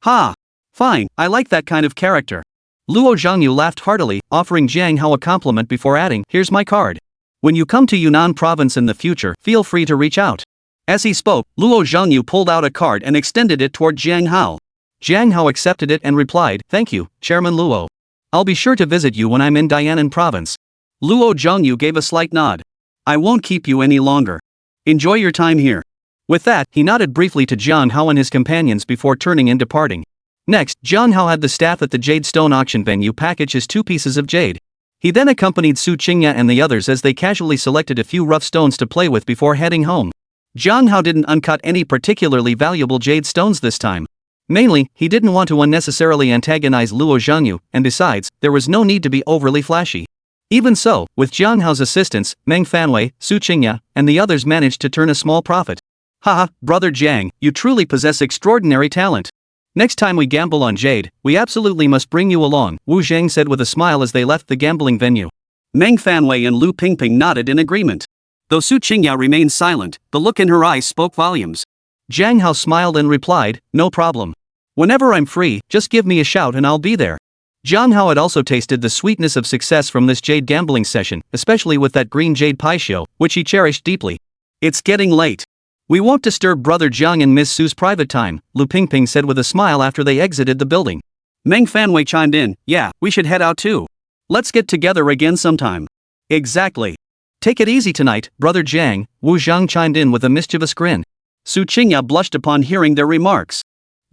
Ha! Fine, I like that kind of character. Luo Zhangyu laughed heartily, offering Jiang Hao a compliment before adding, here's my card. When you come to Yunnan province in the future, feel free to reach out. As he spoke, Luo Zhangyu pulled out a card and extended it toward Jiang Hao. Jiang Hao accepted it and replied, "Thank you, Chairman Luo. I'll be sure to visit you when I'm in Dianan province." Luo Zhangyu gave a slight nod. "I won't keep you any longer. Enjoy your time here." With that, he nodded briefly to Jiang Hao and his companions before turning and departing. Next, Jiang Hao had the staff at the Jade Stone auction venue package his 2 pieces of jade. He then accompanied Su Qingya and the others as they casually selected a few rough stones to play with before heading home. Jiang Hao didn't uncut any particularly valuable jade stones this time. Mainly, he didn't want to unnecessarily antagonize Luo Zhangyu, and besides, there was no need to be overly flashy. Even so, with Jiang Hao's assistance, Meng Fanwei, Su Qingya, and the others managed to turn a small profit. "Haha, brother Jiang, you truly possess extraordinary talent. Next time we gamble on jade, we absolutely must bring you along," Wu Zhang said with a smile as they left the gambling venue. Meng Fanwei and Lu Pingping nodded in agreement. Though Su Qingya remained silent, the look in her eyes spoke volumes. Jiang Hao smiled and replied, "No problem. Whenever I'm free, just give me a shout and I'll be there." Jiang Hao had also tasted the sweetness of success from this jade gambling session, especially with that green jade pie show, which he cherished deeply. "It's getting late. We won't disturb Brother Jiang and Miss Su's private time," Lu Pingping said with a smile after they exited the building. Meng Fanwei chimed in, "Yeah, we should head out too. Let's get together again sometime." "Exactly. Take it easy tonight, Brother Jiang," Wu Zhang chimed in with a mischievous grin. Su Qingya blushed upon hearing their remarks.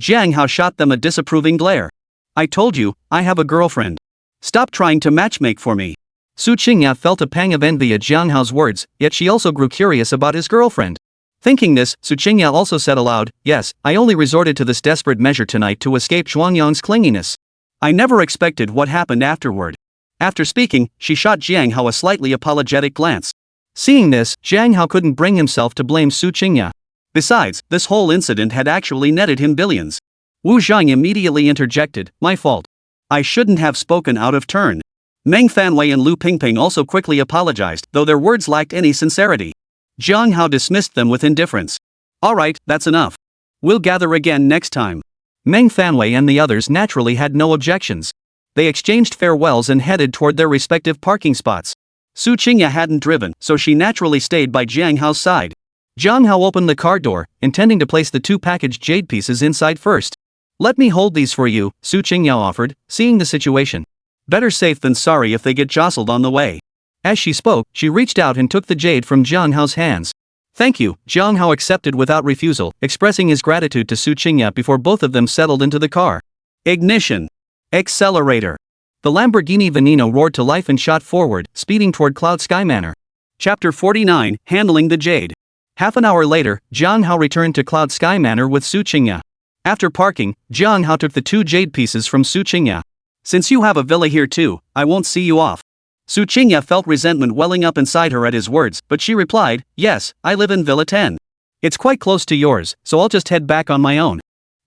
Jiang Hao shot them a disapproving glare. "I told you, I have a girlfriend. Stop trying to matchmake for me." Su Qingya felt a pang of envy at Jiang Hao's words, yet she also grew curious about his girlfriend. Thinking this, Su Qingya also said aloud, "Yes, I only resorted to this desperate measure tonight to escape Zhuangyang's clinginess. I never expected what happened afterward." After speaking, she shot Jiang Hao a slightly apologetic glance. Seeing this, Jiang Hao couldn't bring himself to blame Su Qingya. Besides, this whole incident had actually netted him billions. Wu Zhang immediately interjected, "My fault. I shouldn't have spoken out of turn." Meng Fanwei and Lu Pingping also quickly apologized, though their words lacked any sincerity. Jiang Hao dismissed them with indifference. "Alright, that's enough. We'll gather again next time." Meng Fanwei and the others naturally had no objections. They exchanged farewells and headed toward their respective parking spots. Su Qingya hadn't driven, so she naturally stayed by Jiang Hao's side. Jiang Hao opened the car door, intending to place the 2 packaged jade pieces inside first. "Let me hold these for you," Su Qingya offered, seeing the situation. "Better safe than sorry if they get jostled on the way." As she spoke, she reached out and took the jade from Jiang Hao's hands. "Thank you," Jiang Hao accepted without refusal, expressing his gratitude to Su Qingya before both of them settled into the car. Ignition. Accelerator. The Lamborghini Veneno roared to life and shot forward, speeding toward Cloud Sky Manor. Chapter 49, Handling the Jade. Half an hour later, Jiang Hao returned to Cloud Sky Manor with Su Qingya. After parking, Jiang Hao took the 2 jade pieces from Su Qingya. "Since you have a villa here too, I won't see you off." Su Qingya felt resentment welling up inside her at his words, but she replied, "Yes, I live in Villa 10. It's quite close to yours, so I'll just head back on my own."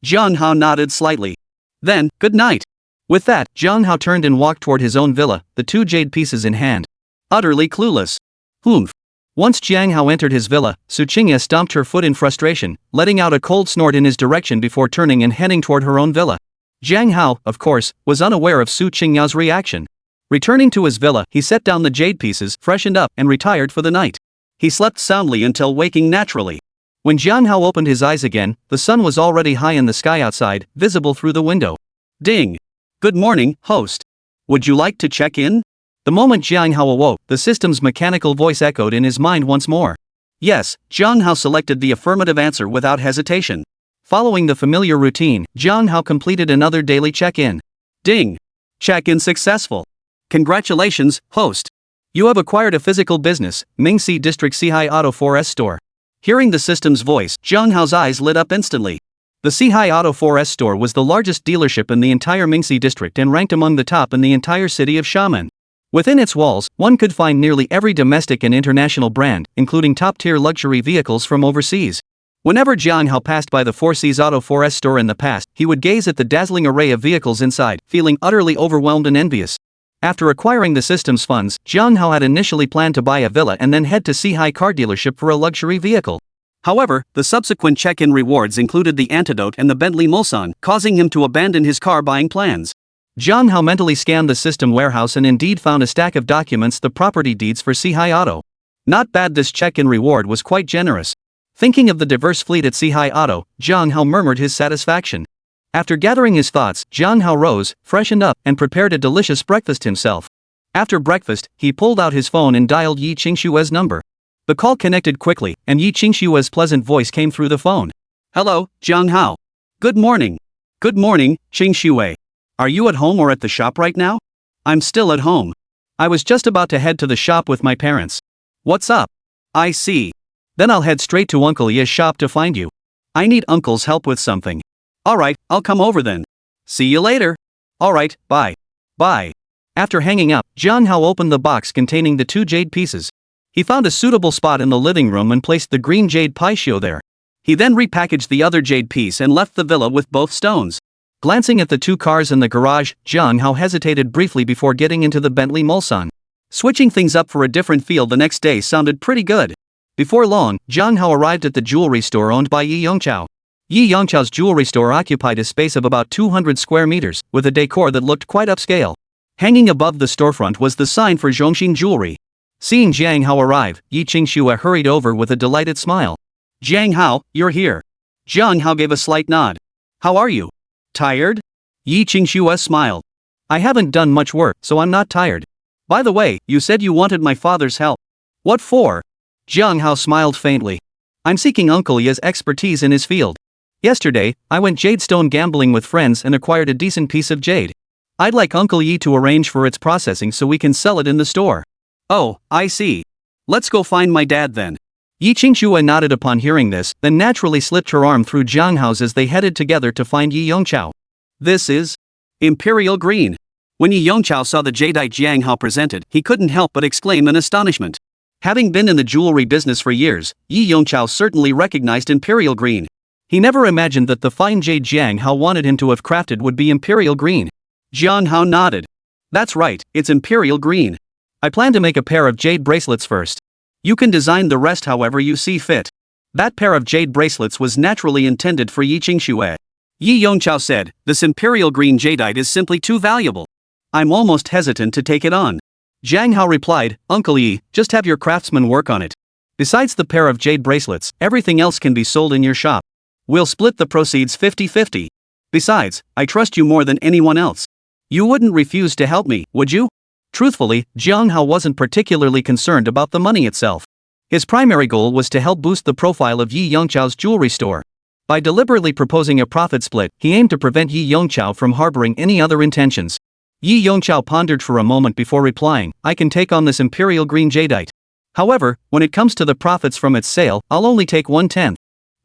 Jiang Hao nodded slightly. "Then, good night." With that, Jiang Hao turned and walked toward his own villa, the 2 jade pieces in hand. Utterly clueless. Humph. Once Jiang Hao entered his villa, Su Qingya stomped her foot in frustration, letting out a cold snort in his direction before turning and heading toward her own villa. Jiang Hao, of course, was unaware of Su Qingya's reaction. Returning to his villa, he set down the jade pieces, freshened up, and retired for the night. He slept soundly until waking naturally. When Jiang Hao opened his eyes again, the sun was already high in the sky outside, visible through the window. Ding! "Good morning, host. Would you like to check in?" The moment Jiang Hao awoke, the system's mechanical voice echoed in his mind once more. Yes, Jiang Hao selected the affirmative answer without hesitation. Following the familiar routine, Jiang Hao completed another daily check-in. Ding! Check-in successful. Congratulations, host. You have acquired a physical business, Mingxi District Sihai Auto 4S store. Hearing the system's voice, Jiang Hao's eyes lit up instantly. The Sihai Auto 4S store was the largest dealership in the entire Mingxi district and ranked among the top in the entire city of Xiamen. Within its walls, one could find nearly every domestic and international brand, including top-tier luxury vehicles from overseas. Whenever Jiang Hao passed by the 4C's Auto 4S store in the past, he would gaze at the dazzling array of vehicles inside, feeling utterly overwhelmed and envious. After acquiring the system's funds, Jiang Hao had initially planned to buy a villa and then head to Sihai car dealership for a luxury vehicle. However, the subsequent check-in rewards included the Antidote and the Bentley Mulsanne, causing him to abandon his car buying plans. Jiang Hao mentally scanned the system warehouse and indeed found a stack of documents, the property deeds for Sihai Auto. Not bad, this check-in reward was quite generous. Thinking of the diverse fleet at Sihai Auto, Jiang Hao murmured his satisfaction. After gathering his thoughts, Jiang Hao rose, freshened up, and prepared a delicious breakfast himself. After breakfast, he pulled out his phone and dialed Yi Qingshue's number. The call connected quickly, and Yi Qingshue's pleasant voice came through the phone. Hello, Jiang Hao. Good morning. Good morning, Qingxue. Are you at home or at the shop right now? I'm still at home. I was just about to head to the shop with my parents. What's up? I see. Then I'll head straight to Uncle Ye's shop to find you. I need Uncle's help with something. Alright, I'll come over then. See you later. Alright, bye. Bye. After hanging up, Jiang Hao opened the box containing the 2 jade pieces. He found a suitable spot in the living room and placed the green jade paixio there. He then repackaged the other jade piece and left the villa with both stones. Glancing at the 2 cars in the garage, Jiang Hao hesitated briefly before getting into the Bentley Mulsanne. Switching things up for a different feel the next day sounded pretty good. Before long, Jiang Hao arrived at the jewelry store owned by Yi Yongqiao. Yi Yongqiao's jewelry store occupied a space of about 200 square meters, with a decor that looked quite upscale. Hanging above the storefront was the sign for Zhongxin Jewelry. Seeing Jiang Hao arrive, Yi Qingxue hurried over with a delighted smile. Jiang Hao, you're here. Jiang Hao gave a slight nod. How are you? Tired? Yi Qingxue smiled. I haven't done much work, so I'm not tired. By the way, you said you wanted my father's help. What for? Jiang Hao smiled faintly. I'm seeking Uncle Ye's expertise in his field. Yesterday, I went jadestone gambling with friends and acquired a decent piece of jade. I'd like Uncle Yi to arrange for its processing so we can sell it in the store. Oh, I see. Let's go find my dad then. Yi Qingxue nodded upon hearing this, then naturally slipped her arm through Jiang Hao's as they headed together to find Yi Yongqiao. This is Imperial Green. When Yi Yongqiao saw the jadeite Jiang Hao presented, he couldn't help but exclaim in astonishment. Having been in the jewelry business for years, Yi Yongqiao certainly recognized Imperial Green. He never imagined that the fine jade Jiang Hao wanted him to have crafted would be Imperial Green. Jiang Hao nodded. That's right, it's Imperial Green. I plan to make a pair of jade bracelets first. You can design the rest however you see fit. That pair of jade bracelets was naturally intended for Yi Qingxue. Yi Yongqiao said, this Imperial Green jadeite is simply too valuable. I'm almost hesitant to take it on. Jiang Hao replied, Uncle Yi, just have your craftsman work on it. Besides the pair of jade bracelets, everything else can be sold in your shop. We'll split the proceeds 50-50. Besides, I trust you more than anyone else. You wouldn't refuse to help me, would you? Truthfully, Jiang Hao wasn't particularly concerned about the money itself. His primary goal was to help boost the profile of Yi Yongqiao's jewelry store. By deliberately proposing a profit split, he aimed to prevent Yi Yongqiao from harboring any other intentions. Yi Yongqiao pondered for a moment before replying, I can take on this Imperial Green jadeite. However, when it comes to the profits from its sale, I'll only take 1/10.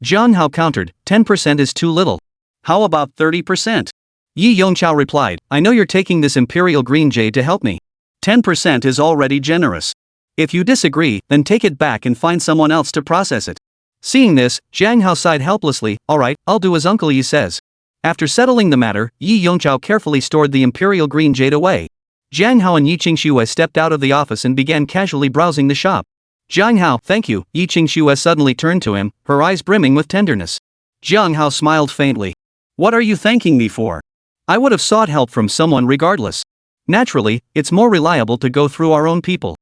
Jiang Hao countered, 10% is too little. How about 30%? Yi Yongqiao replied, I know you're taking this Imperial Green jade to help me. 10% is already generous. If you disagree, then take it back and find someone else to process it. Seeing this, Jiang Hao sighed helplessly, alright, I'll do as Uncle Yi says. After settling the matter, Yi Yongqiao carefully stored the Imperial Green jade away. Jiang Hao and Yi Qingxue stepped out of the office and began casually browsing the shop. Jiang Hao, thank you, Yi Qingxue suddenly turned to him, her eyes brimming with tenderness. Jiang Hao smiled faintly. What are you thanking me for? I would have sought help from someone regardless. Naturally, it's more reliable to go through our own people.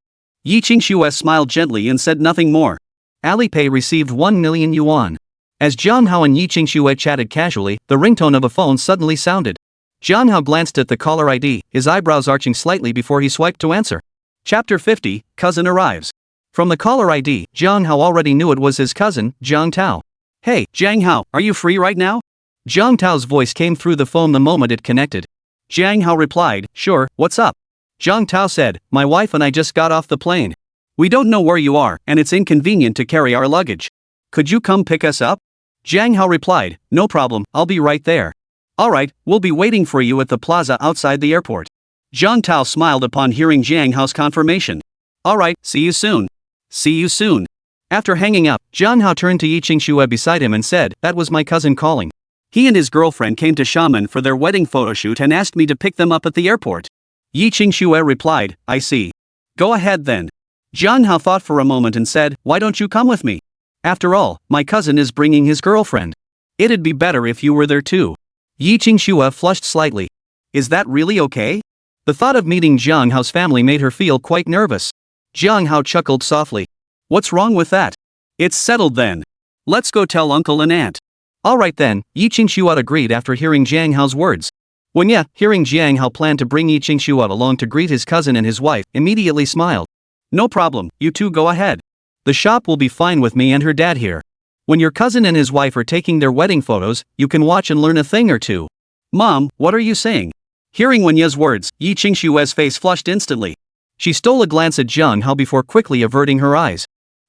Yi Qingxue smiled gently and said nothing more. Alipay received 1 million yuan. As Jiang Hao and Yi Qingxue chatted casually, the ringtone of a phone suddenly sounded. Jiang Hao glanced at the caller ID, his eyebrows arching slightly before he swiped to answer. Chapter 50, Cousin Arrives. From the caller ID, Jiang Hao already knew it was his cousin, Jiang Tao. Hey, Jiang Hao, are you free right now? Jiang Tao's voice came through the phone the moment it connected. Jiang Hao replied, sure, what's up? Jiang Tao said, my wife and I just got off the plane. We don't know where you are, and it's inconvenient to carry our luggage. Could you come pick us up? Jiang Hao replied, no problem, I'll be right there. Alright, we'll be waiting for you at the plaza outside the airport. Jiang Tao smiled upon hearing Jiang Hao's confirmation. Alright, see you soon. See you soon. After hanging up, Jiang Hao turned to Yi Qingxue beside him and said, that was my cousin calling. He and his girlfriend came to Xiamen for their wedding photoshoot and asked me to pick them up at the airport. Yi Qingxue replied, I see. Go ahead then. Jiang Hao thought for a moment and said, why don't you come with me? After all, my cousin is bringing his girlfriend. It'd be better if you were there too. Yi Qingxue flushed slightly. Is that really okay? The thought of meeting Jiang Hao's family made her feel quite nervous. Jiang Hao chuckled softly. What's wrong with that? It's settled then. Let's go tell uncle and aunt. Alright then, Yi Qingxuan agreed after hearing Jiang Hao's words. When Ye, hearing Jiang Hao planned to bring Yi Qingxuan along to greet his cousin and his wife, immediately smiled. No problem, you two go ahead. The shop will be fine with me and her dad here. When your cousin and his wife are taking their wedding photos, you can watch and learn a thing or two. Mom, what are you saying? Hearing Wen Ye's words, Yi Qingxuan's face flushed instantly. She stole a glance at Jiang Hao before quickly averting her eyes.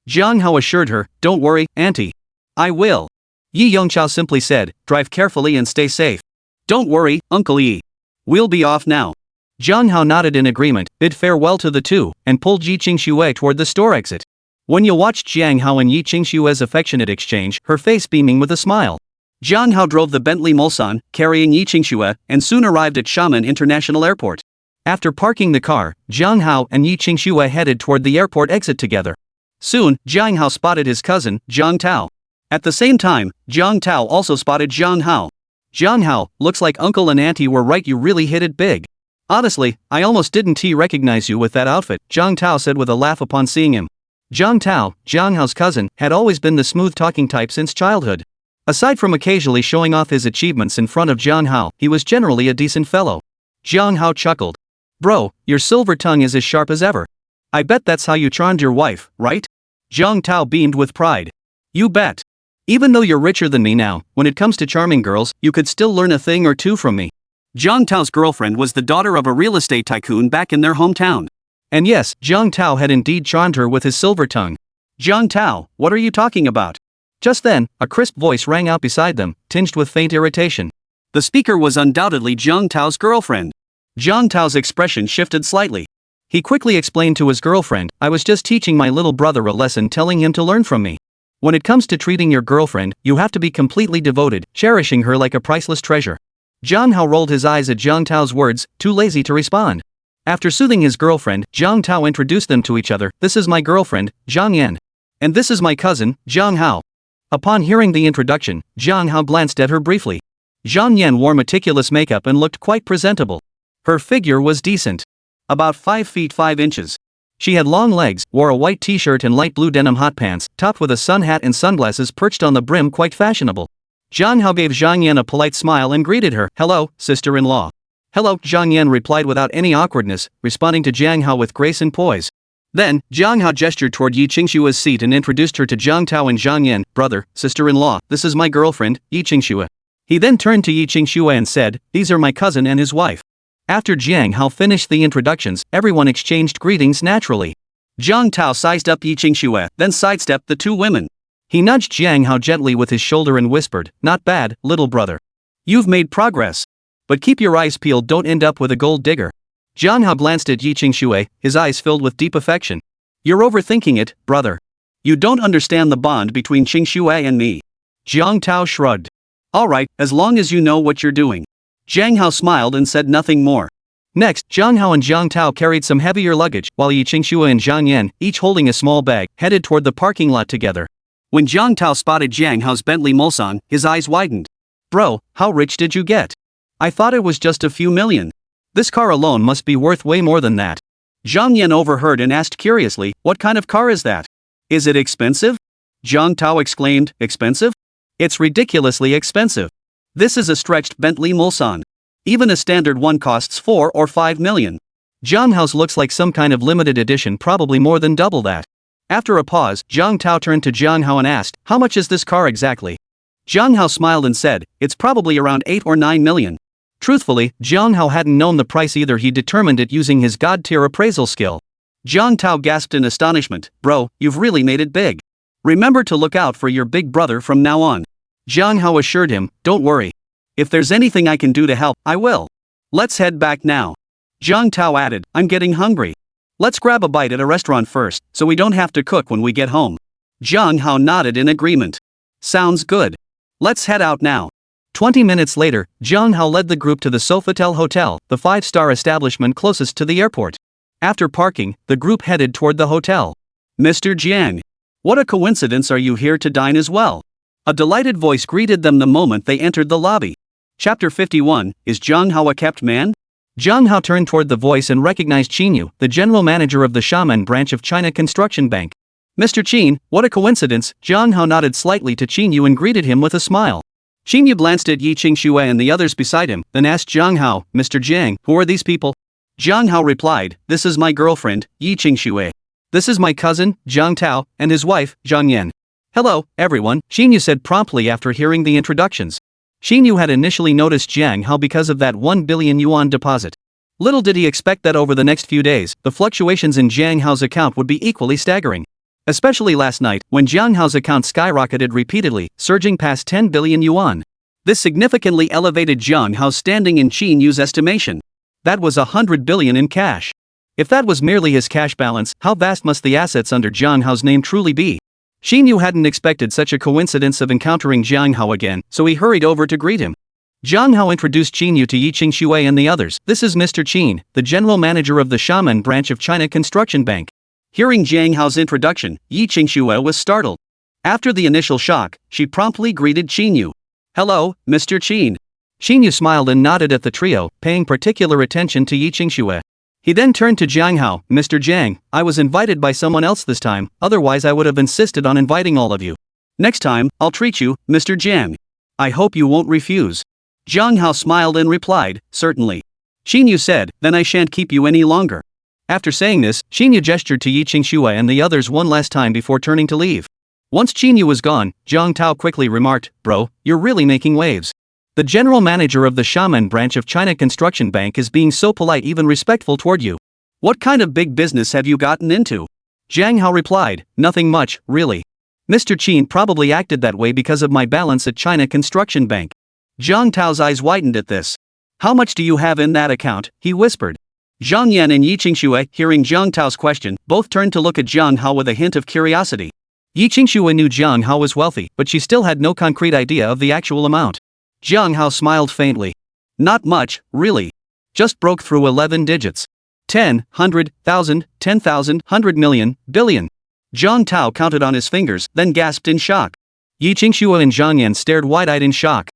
Jiang Hao assured her, "Don't worry, auntie. I will." Yi Yongchao simply said, "Drive carefully and stay safe." "Don't worry, Uncle Yi. We'll be off now." Jiang Hao nodded in agreement, bid farewell to the two, and pulled Yi Qingxue toward the store exit. When you watched Jiang Hao and Yi Qingxue's affectionate exchange, her face beaming with a smile. Jiang Hao drove the Bentley Mulsanne, carrying Yi Qingxue, and soon arrived at Xiamen International Airport. After parking the car, Jiang Hao and Yi Qingxue headed toward the airport exit together. Soon, Jiang Hao spotted his cousin, Jiang Tao. At the same time, Jiang Tao also spotted Jiang Hao. Jiang Hao, looks like uncle and auntie were right, you really hit it big. Honestly, I almost didn't recognize you with that outfit, Jiang Tao said with a laugh upon seeing him. Jiang Tao, Jiang Hao's cousin, had always been the smooth-talking type since childhood. Aside from occasionally showing off his achievements in front of Jiang Hao, he was generally a decent fellow. Jiang Hao chuckled. Bro, your silver tongue is as sharp as ever. I bet that's how you charmed your wife, right? Jiang Tao beamed with pride. You bet. Even though you're richer than me now, when it comes to charming girls, you could still learn a thing or two from me. Jiang Tao's girlfriend was the daughter of a real estate tycoon back in their hometown. And yes, Jiang Tao had indeed charmed her with his silver tongue. Jiang Tao, what are you talking about? Just then, a crisp voice rang out beside them, tinged with faint irritation. The speaker was undoubtedly Jiang Tao's girlfriend. Jiang Tao's expression shifted slightly. He quickly explained to his girlfriend, I was just teaching my little brother a lesson, telling him to learn from me. When it comes to treating your girlfriend, you have to be completely devoted, cherishing her like a priceless treasure. Jiang Hao rolled his eyes at Jiang Tao's words, too lazy to respond. After soothing his girlfriend, Jiang Tao introduced them to each other. This is my girlfriend, Jiang Yan. And this is my cousin, Jiang Hao. Upon hearing the introduction, Jiang Hao glanced at her briefly. Jiang Yan wore meticulous makeup and looked quite presentable. Her figure was decent. About 5 feet 5 inches. She had long legs, wore a white t-shirt and light blue denim hot pants, topped with a sun hat and sunglasses perched on the brim, quite fashionable. Jiang Hao gave Jiang Yan a polite smile and greeted her. Hello, sister-in-law. Hello, Jiang Yan replied without any awkwardness, responding to Jiang Hao with grace and poise. Then, Jiang Hao gestured toward Yi Qingxue's seat and introduced her to Jiang Tao and Jiang Yan, brother, sister-in-law, this is my girlfriend, Yi Qingxue. He then turned to Yi Qingxue and said, these are my cousin and his wife. After Jiang Hao finished the introductions, everyone exchanged greetings naturally. Jiang Tao sized up Yi Qingxue, then sidestepped the two women. He nudged Jiang Hao gently with his shoulder and whispered, not bad, little brother. You've made progress. But keep your eyes peeled, don't end up with a gold digger. Jiang Hao glanced at Yi Qingxue, his eyes filled with deep affection. You're overthinking it, brother. You don't understand the bond between Qingxue and me. Jiang Tao shrugged. Alright, as long as you know what you're doing. Jiang Hao smiled and said nothing more. Next, Jiang Hao and Jiang Tao carried some heavier luggage, while Yi Qingxue and Jiang Yan, each holding a small bag, headed toward the parking lot together. When Jiang Tao spotted Jiang Hao's Bentley Mulsanne, his eyes widened. Bro, how rich did you get? I thought it was just a few million. This car alone must be worth way more than that. Jiang Yan overheard and asked curiously, what kind of car is that? Is it expensive? Jiang Tao exclaimed, expensive? It's ridiculously expensive. This is a stretched Bentley Mulsanne. Even a standard one costs 4 or 5 million. Jiang Hao's looks like some kind of limited edition, probably more than double that. After a pause, Jiang Tao turned to Jiang Hao and asked, how much is this car exactly? Jiang Hao smiled and said, it's probably around 8 or 9 million. Truthfully, Jiang Hao hadn't known the price either, he determined it using his god-tier appraisal skill. Jiang Tao gasped in astonishment, bro, you've really made it big. Remember to look out for your big brother from now on. Jiang Hao assured him, don't worry. If there's anything I can do to help, I will. Let's head back now. Jiang Tao added, I'm getting hungry. Let's grab a bite at a restaurant first, so we don't have to cook when we get home. Jiang Hao nodded in agreement. Sounds good. Let's head out now. 20 minutes later, Jiang Hao led the group to the Sofitel Hotel, the 5-star establishment closest to the airport. After parking, the group headed toward the hotel. Mr. Jiang. What a coincidence, are you here to dine as well? A delighted voice greeted them the moment they entered the lobby. Chapter 51, is Jiang Hao a kept man? Jiang Hao turned toward the voice and recognized Qin Yu, the general manager of the Xiamen branch of China Construction Bank. Mr. Qin, what a coincidence. Jiang Hao nodded slightly to Qin Yu and greeted him with a smile. Qin Yu glanced at Yi Qingxue and the others beside him, then asked Jiang Hao, Mr. Jiang, who are these people? Jiang Hao replied, this is my girlfriend, Yi Qingxue. This is my cousin, Jiang Tao, and his wife, Jiang Yan. Hello, everyone, Qin Yu said promptly after hearing the introductions. Qin Yu had initially noticed Jiang Hao because of that 1 billion yuan deposit. Little did he expect that over the next few days, the fluctuations in Jiang Hao's account would be equally staggering. Especially last night, when Jiang Hao's account skyrocketed repeatedly, surging past 10 billion yuan. This significantly elevated Jiang Hao's standing in Qin Yu's estimation. That was 100 billion in cash. If that was merely his cash balance, how vast must the assets under Jiang Hao's name truly be? Qin Yu hadn't expected such a coincidence of encountering Jiang Hao again, so he hurried over to greet him. Jiang Hao introduced Qin Yu to Yi Qingxue and the others. This is Mr. Qin, the general manager of the Xiamen branch of China Construction Bank. Hearing Jiang Hao's introduction, Yi Qingxue was startled. After the initial shock, she promptly greeted Qin Yu. Hello, Mr. Qin. Qin Yu smiled and nodded at the trio, paying particular attention to Yi Qingxue. He then turned to Jiang Hao, Mr. Jiang, I was invited by someone else this time, otherwise I would have insisted on inviting all of you. Next time, I'll treat you, Mr. Jiang. I hope you won't refuse. Jiang Hao smiled and replied, certainly. Qin Yu said, then I shan't keep you any longer. After saying this, Qin Yu gestured to Yi Qingxue and the others one last time before turning to leave. Once Qin Yu was gone, Jiang Tao quickly remarked, bro, you're really making waves. The general manager of the Xiamen branch of China Construction Bank is being so polite, even respectful toward you. What kind of big business have you gotten into? Jiang Hao replied, nothing much, really. Mr. Qin probably acted that way because of my balance at China Construction Bank. Jiang Tao's eyes widened at this. How much do you have in that account? He whispered. Jiang Yan and Yi Qingxue, hearing Jiang Tao's question, both turned to look at Jiang Hao with a hint of curiosity. Yi Qingxue knew Jiang Hao was wealthy, but she still had no concrete idea of the actual amount. Jiang Hao smiled faintly. Not much, really. Just broke through 11 digits. 10, 100, 1,000, 10,000, 100 million, billion. Jiang Tao counted on his fingers, then gasped in shock. Yi Qingxue and Jiang Yan stared wide-eyed in shock.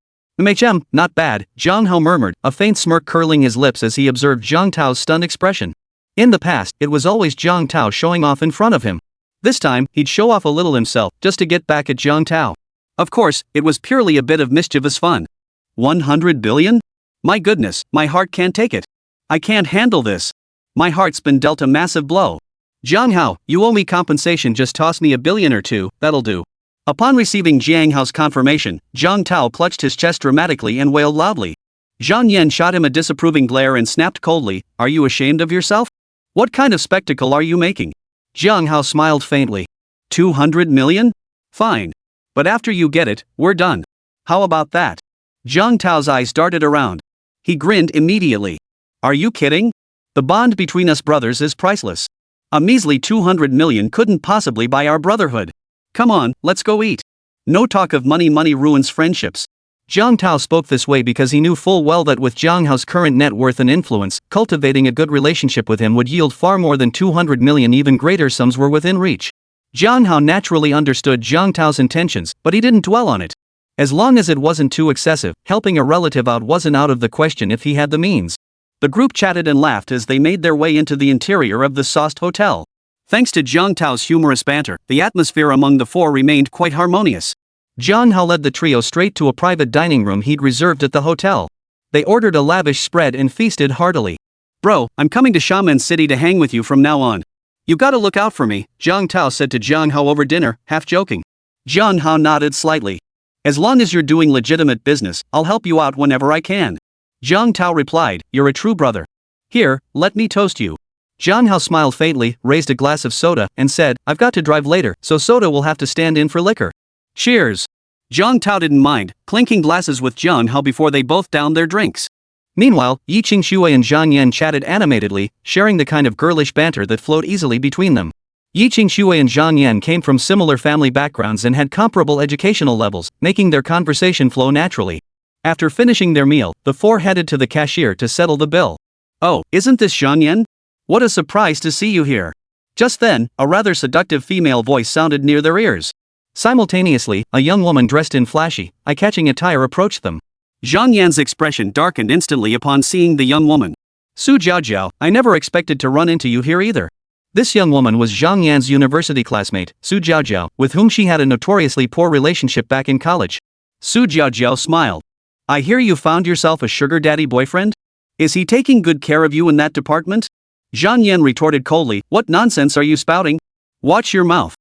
Not bad, Jiang Hao murmured, a faint smirk curling his lips as he observed Jiang Tao's stunned expression. In the past, it was always Jiang Tao showing off in front of him. This time, he'd show off a little himself, just to get back at Jiang Tao. Of course, it was purely a bit of mischievous fun. 100 billion? My goodness, my heart can't take it. I can't handle this. My heart's been dealt a massive blow. Jiang Hao, you owe me compensation, just toss me $1 billion or $2, that'll do. Upon receiving Jiang Hao's confirmation, Jiang Tao clutched his chest dramatically and wailed loudly. Jiang Yan shot him a disapproving glare and snapped coldly, are you ashamed of yourself? What kind of spectacle are you making? Jiang Hao smiled faintly. 200 million? Fine. But after you get it, we're done. How about that? Jiang Tao's eyes darted around. He grinned immediately. Are you kidding? The bond between us brothers is priceless. A measly 200 million couldn't possibly buy our brotherhood. Come on, let's go eat. No talk of money, money ruins friendships. Jiang Tao spoke this way because he knew full well that with Jiang Hao's current net worth and influence, cultivating a good relationship with him would yield far more than 200 million. Even greater sums were within reach. Jiang Hao naturally understood Jiang Tao's intentions, but he didn't dwell on it. As long as it wasn't too excessive, helping a relative out wasn't out of the question if he had the means. The group chatted and laughed as they made their way into the interior of the Sost Hotel. Thanks to Jiang Tao's humorous banter, the atmosphere among the four remained quite harmonious. Jiang Hao led the trio straight to a private dining room he'd reserved at the hotel. They ordered a lavish spread and feasted heartily. Bro, I'm coming to Xiamen City to hang with you from now on. You gotta look out for me, Jiang Tao said to Jiang Hao over dinner, half joking. Jiang Hao nodded slightly. As long as you're doing legitimate business, I'll help you out whenever I can. Jiang Tao replied, you're a true brother. Here, let me toast you. Jiang Hao smiled faintly, raised a glass of soda, and said, I've got to drive later, so soda will have to stand in for liquor. Cheers. Jiang Tao didn't mind, clinking glasses with Jiang Hao before they both downed their drinks. Meanwhile, Yi Qingxue and Jiang Yan chatted animatedly, sharing the kind of girlish banter that flowed easily between them. Yi Qingxue and Jiang Yan came from similar family backgrounds and had comparable educational levels, making their conversation flow naturally. After finishing their meal, the four headed to the cashier to settle the bill. Oh, isn't this Jiang Yan? What a surprise to see you here. Just then, a rather seductive female voice sounded near their ears. Simultaneously, a young woman dressed in flashy, eye-catching attire approached them. Jiang Yan's expression darkened instantly upon seeing the young woman. Su Jiaojiao, I never expected to run into you here either. This young woman was Zhang Yan's university classmate, Su Jiaojiao, with whom she had a notoriously poor relationship back in college. Su Jiaojiao smiled. I hear you found yourself a sugar daddy boyfriend? Is he taking good care of you in that department? Zhang Yan retorted coldly, what nonsense are you spouting? Watch your mouth.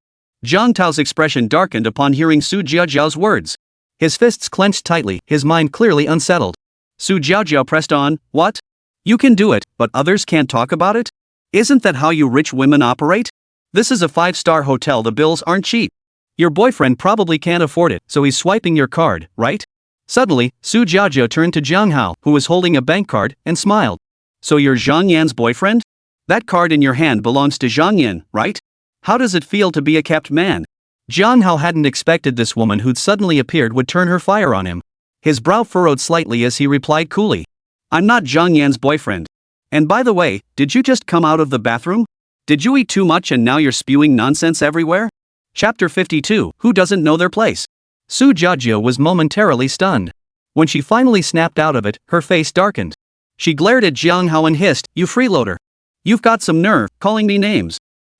Zhang Tao's expression darkened upon hearing Su Jiaojiao's words. His fists clenched tightly, his mind clearly unsettled. Su Jiaojiao pressed on, what? You can do it, but others can't talk about it? Isn't that how you rich women operate? This is a 5-star hotel, the bills aren't cheap. Your boyfriend probably can't afford it, so he's swiping your card, right? Suddenly, Su Jiaojiao turned to Zhang Hao, who was holding a bank card, and smiled. So you're Zhang Yan's boyfriend? That card in your hand belongs to Zhang Yan, right? How does it feel to be a kept man? Zhang Hao hadn't expected this woman who'd suddenly appeared would turn her fire on him. His brow furrowed slightly as he replied coolly. I'm not Zhang Yan's boyfriend. And by the way, did you just come out of the bathroom? Did you eat too much and now you're spewing nonsense everywhere? Chapter 52, Who Doesn't Know Their Place? Su Jiaojiao was momentarily stunned. When she finally snapped out of it, her face darkened. She glared at Jiang Hao and hissed, you freeloader. You've got some nerve, calling me names.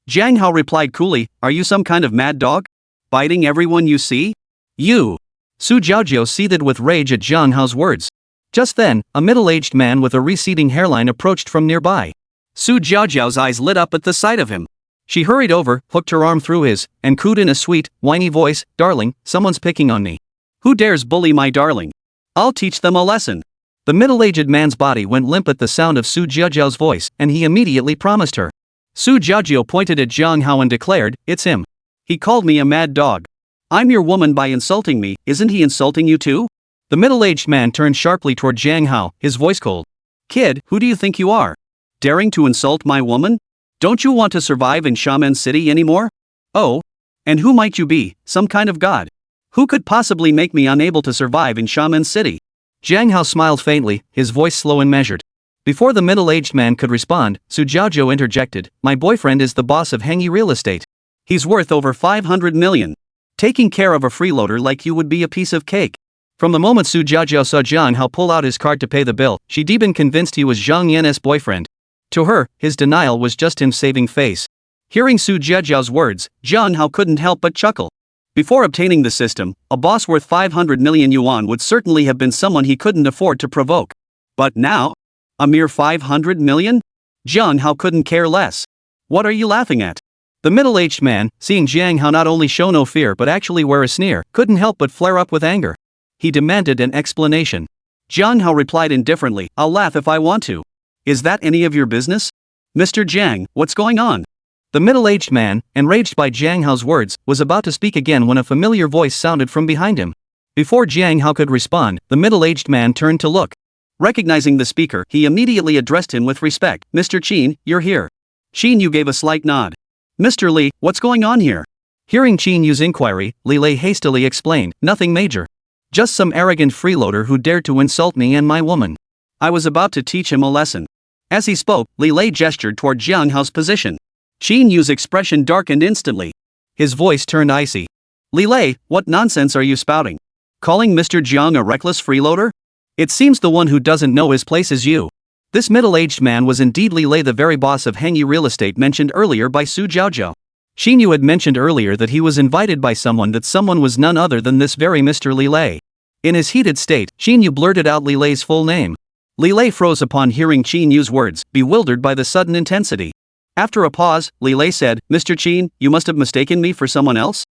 Jiang Hao replied coolly, are you some kind of mad dog? Biting everyone you see? You! Su Jiaojiao seethed with rage at Jiang Hao's words. Just then, a middle-aged man with a receding hairline approached from nearby. Su Jiaojiao's eyes lit up at the sight of him. She hurried over, hooked her arm through his, and cooed in a sweet, whiny voice, darling, someone's picking on me. Who dares bully my darling? I'll teach them a lesson. The middle-aged man's body went limp at the sound of Su Jiaojiao's voice, and he immediately promised her. Su Jiaojiao pointed at Jiang Hao and declared, it's him. He called me a mad dog. I'm your woman by insulting me, isn't he insulting you too? The middle-aged man turned sharply toward Jiang Hao, his voice cold. Kid, who do you think you are? Daring to insult my woman? Don't you want to survive in Xiamen City anymore? Oh? And who might you be, some kind of god? Who could possibly make me unable to survive in Xiamen City? Jiang Hao smiled faintly, his voice slow and measured. Before the middle-aged man could respond, Su Jiaojiao interjected, my boyfriend is the boss of Hengyi Real Estate. He's worth over 500 million. Taking care of a freeloader like you would be a piece of cake. From the moment Su Jiaojiao saw Jiang Hao pull out his card to pay the bill, she'd been convinced he was Zhang Yan's boyfriend. To her, his denial was just him saving face. Hearing Su Jiaojiao's words, Jiang Hao couldn't help but chuckle. Before obtaining the system, a boss worth 500 million yuan would certainly have been someone he couldn't afford to provoke. But now? A mere 500 million? Jiang Hao couldn't care less. What are you laughing at? The middle-aged man, seeing Jiang Hao not only show no fear but actually wear a sneer, couldn't help but flare up with anger. He demanded an explanation. Jiang Hao replied indifferently, I'll laugh if I want to. Is that any of your business? Mr. Jiang, what's going on? The middle-aged man, enraged by Jiang Hao's words, was about to speak again when a familiar voice sounded from behind him. Before Jiang Hao could respond, the middle-aged man turned to look. Recognizing the speaker, he immediately addressed him with respect. Mr. Qin, you're here. Qin Yu gave a slight nod. Mr. Li, what's going on here? Hearing Qin Yu's inquiry, Li Lei hastily explained, nothing major. Just some arrogant freeloader who dared to insult me and my woman. I was about to teach him a lesson. As he spoke, Li Lei gestured toward Jiang Hao's position. Qin Yu's expression darkened instantly. His voice turned icy. Li Lei, what nonsense are you spouting? Calling Mr. Jiang a reckless freeloader? It seems the one who doesn't know his place is you. This middle-aged man was indeed Li Lei, the very boss of Hengyi Real Estate mentioned earlier by Su Jiaojiao. Qin Yu had mentioned earlier that he was invited by someone, that someone was none other than this very Mr. Li Lei. In his heated state, Qin Yu blurted out Li Lei's full name. Li Lei froze upon hearing Qin Yu's words, bewildered by the sudden intensity. After a pause, Li Lei said, Mr. Qin, you must have mistaken me for someone else?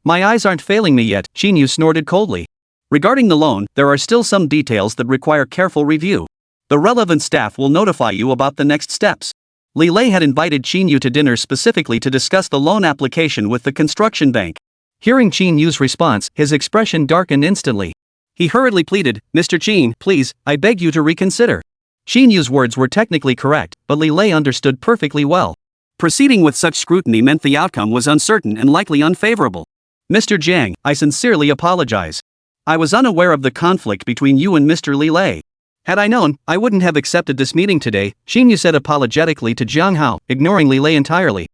My eyes aren't failing me yet, Qin Yu snorted coldly. Regarding the loan, there are still some details that require careful review. The relevant staff will notify you about the next steps. Li Lei had invited Qin Yu to dinner specifically to discuss the loan application with the construction bank. Hearing Qin Yu's response, his expression darkened instantly. He hurriedly pleaded, Mr. Qin, please, I beg you to reconsider. Qin Yu's words were technically correct, but Li Lei understood perfectly well. Proceeding with such scrutiny meant the outcome was uncertain and likely unfavorable. Mr. Jiang, I sincerely apologize. I was unaware of the conflict between you and Mr. Li Lei. Had I known, I wouldn't have accepted this meeting today, Qin Yu said apologetically to Jiang Hao, ignoring Li Lei entirely.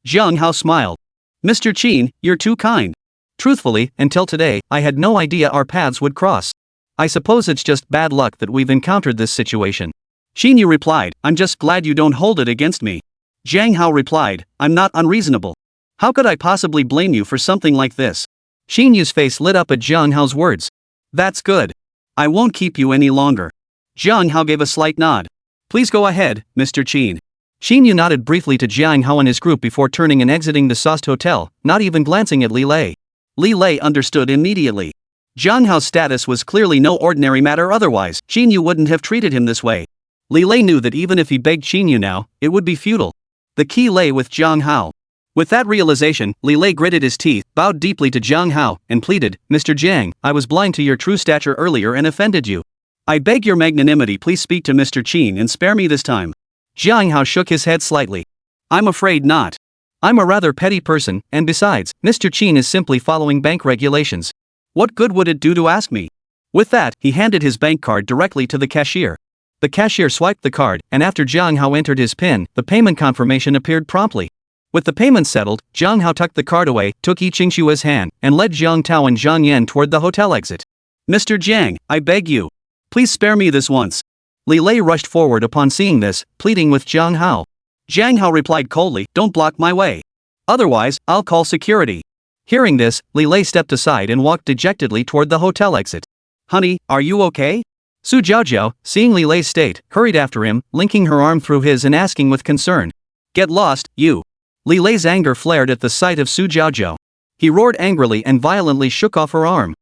Jiang Hao smiled. Mr. Qin, you're too kind. Truthfully, until today, I had no idea our paths would cross. I suppose it's just bad luck that we've encountered this situation. Qin Yu replied, I'm just glad you don't hold it against me. Jiang Hao replied, I'm not unreasonable. How could I possibly blame you for something like this? Xin Yu's face lit up at Jiang Hao's words. That's good. I won't keep you any longer. Jiang Hao gave a slight nod. Please go ahead, Mr. Qin. Xin Yu nodded briefly to Jiang Hao and his group before turning and exiting the Sost Hotel, not even glancing at Li Lei. Li Lei understood immediately. Jiang Hao's status was clearly no ordinary matter, otherwise Xin Yu wouldn't have treated him this way. Li Lei knew that even if he begged Xin Yu now, it would be futile. The key lay with Jiang Hao. With that realization, Li Lei gritted his teeth, bowed deeply to Jiang Hao, and pleaded, Mr. Jiang, I was blind to your true stature earlier and offended you. I beg your magnanimity, please speak to Mr. Qin and spare me this time. Jiang Hao shook his head slightly. I'm afraid not. I'm a rather petty person, and besides, Mr. Qin is simply following bank regulations. What good would it do to ask me? With that, he handed his bank card directly to the cashier. The cashier swiped the card, and after Jiang Hao entered his PIN, the payment confirmation appeared promptly. With the payment settled, Jiang Hao tucked the card away, took Yi Qingshua's hand, and led Jiang Tao and Zhang Yan toward the hotel exit. Mr. Jiang, I beg you. Please spare me this once. Li Lei rushed forward upon seeing this, pleading with Jiang Hao. Jiang Hao replied coldly, don't block my way. Otherwise, I'll call security. Hearing this, Li Lei stepped aside and walked dejectedly toward the hotel exit. Honey, are you okay? Su Jiaojiao, seeing Li Lei's state, hurried after him, linking her arm through his and asking with concern. Get lost, you. Li Lei's anger flared at the sight of Su Jiaojiao. He roared angrily and violently shook off her arm.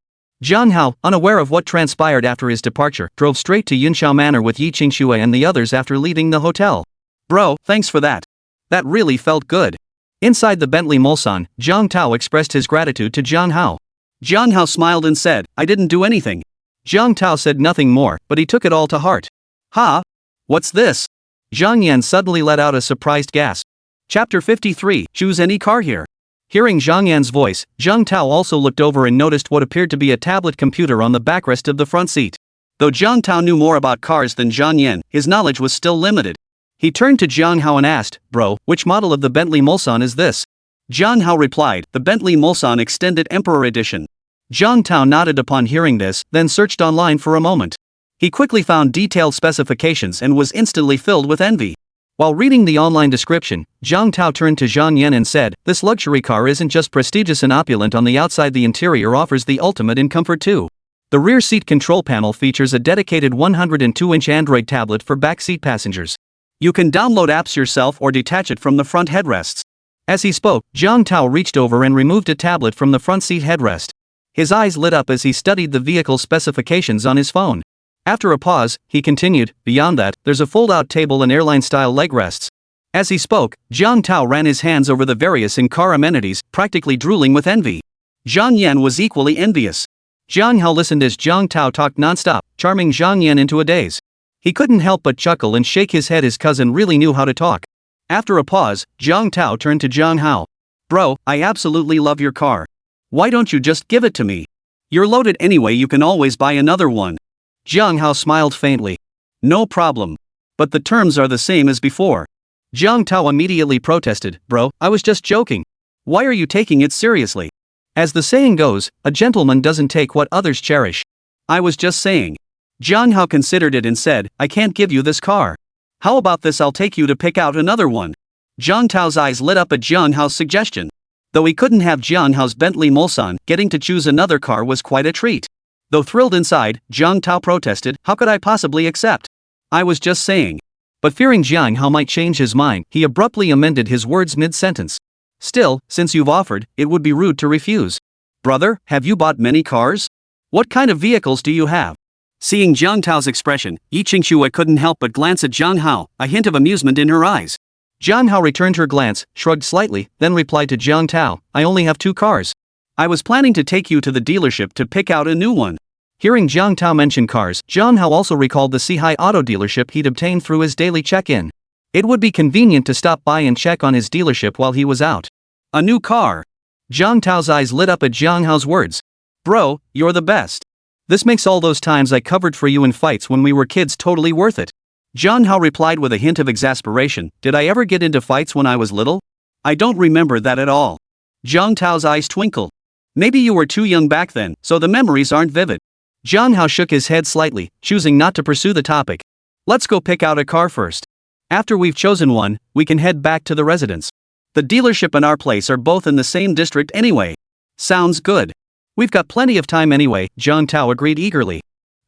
Jiang Hao, unaware of what transpired after his departure, drove straight to Yunxiao Manor with Yi Qingxue and the others after leaving the hotel. Bro, thanks for that. That really felt good. Inside the Bentley Mulsanne, Jiang Tao expressed his gratitude to Jiang Hao. Jiang Hao smiled and said, I didn't do anything. Jiang Tao said nothing more, but he took it all to heart. Ha? What's this? Zhang Yan suddenly let out a surprised gasp. Chapter 53, choose any car here. Hearing Zhang Yan's voice, Jiang Tao also looked over and noticed what appeared to be a tablet computer on the backrest of the front seat. Though Jiang Tao knew more about cars than Zhang Yan, his knowledge was still limited. He turned to Jiang Hao and asked, Bro, which model of the Bentley Mulsanne is this? Jiang Hao replied, the Bentley Mulsanne Extended Emperor Edition. Jiang Tao nodded upon hearing this, then searched online for a moment. He quickly found detailed specifications and was instantly filled with envy. While reading the online description, Jiang Tao turned to Zhang Yan and said, This luxury car isn't just prestigious and opulent on the outside, the interior offers the ultimate in comfort too. The rear seat control panel features a dedicated 102-inch Android tablet for back seat passengers. You can download apps yourself or detach it from the front headrests. As he spoke, Jiang Tao reached over and removed a tablet from the front seat headrest. His eyes lit up as he studied the vehicle's specifications on his phone. After a pause, he continued, Beyond that, there's a fold-out table and airline-style leg rests. As he spoke, Jiang Tao ran his hands over the various in-car amenities, practically drooling with envy. Zhang Yan was equally envious. Jiang Hao listened as Jiang Tao talked non-stop, charming Zhang Yan into a daze. He couldn't help but chuckle and shake his head. His cousin really knew how to talk. After a pause, Jiang Tao turned to Jiang Hao. Bro, I absolutely love your car. Why don't you just give it to me? You're loaded anyway, you can always buy another one. Jiang Hao smiled faintly. No problem. But the terms are the same as before. Jiang Tao immediately protested, Bro, I was just joking. Why are you taking it seriously? As the saying goes, a gentleman doesn't take what others cherish. I was just saying. Jiang Hao considered it and said, I can't give you this car. How about this, I'll take you to pick out another one. Jiang Tao's eyes lit up at Jiang Hao's suggestion. Though he couldn't have Jiang Hao's Bentley Mulsanne, getting to choose another car was quite a treat. Though thrilled inside, Jiang Tao protested, How could I possibly accept? I was just saying. But fearing Jiang Hao might change his mind, he abruptly amended his words mid-sentence. Still, since you've offered, it would be rude to refuse. Brother, have you bought many cars? What kind of vehicles do you have? Seeing Jiang Tao's expression, Yi Qingxue couldn't help but glance at Jiang Hao, a hint of amusement in her eyes. Jiang Hao returned her glance, shrugged slightly, then replied to Jiang Tao, I only have 2 cars. I was planning to take you to the dealership to pick out a new one. Hearing Jiang Tao mention cars, Jiang Hao also recalled the Sihai auto dealership he'd obtained through his daily check-in. It would be convenient to stop by and check on his dealership while he was out. A new car. Jiang Tao's eyes lit up at Jiang Hao's words. Bro, you're the best. This makes all those times I covered for you in fights when we were kids totally worth it. Jiang Hao replied with a hint of exasperation, Did I ever get into fights when I was little? I don't remember that at all. Jiang Tao's eyes twinkled. Maybe you were too young back then, so the memories aren't vivid. Jiang Hao shook his head slightly, choosing not to pursue the topic. Let's go pick out a car first. After we've chosen one, we can head back to the residence. The dealership and our place are both in the same district anyway. Sounds good. We've got plenty of time anyway, Jiang Tao agreed eagerly.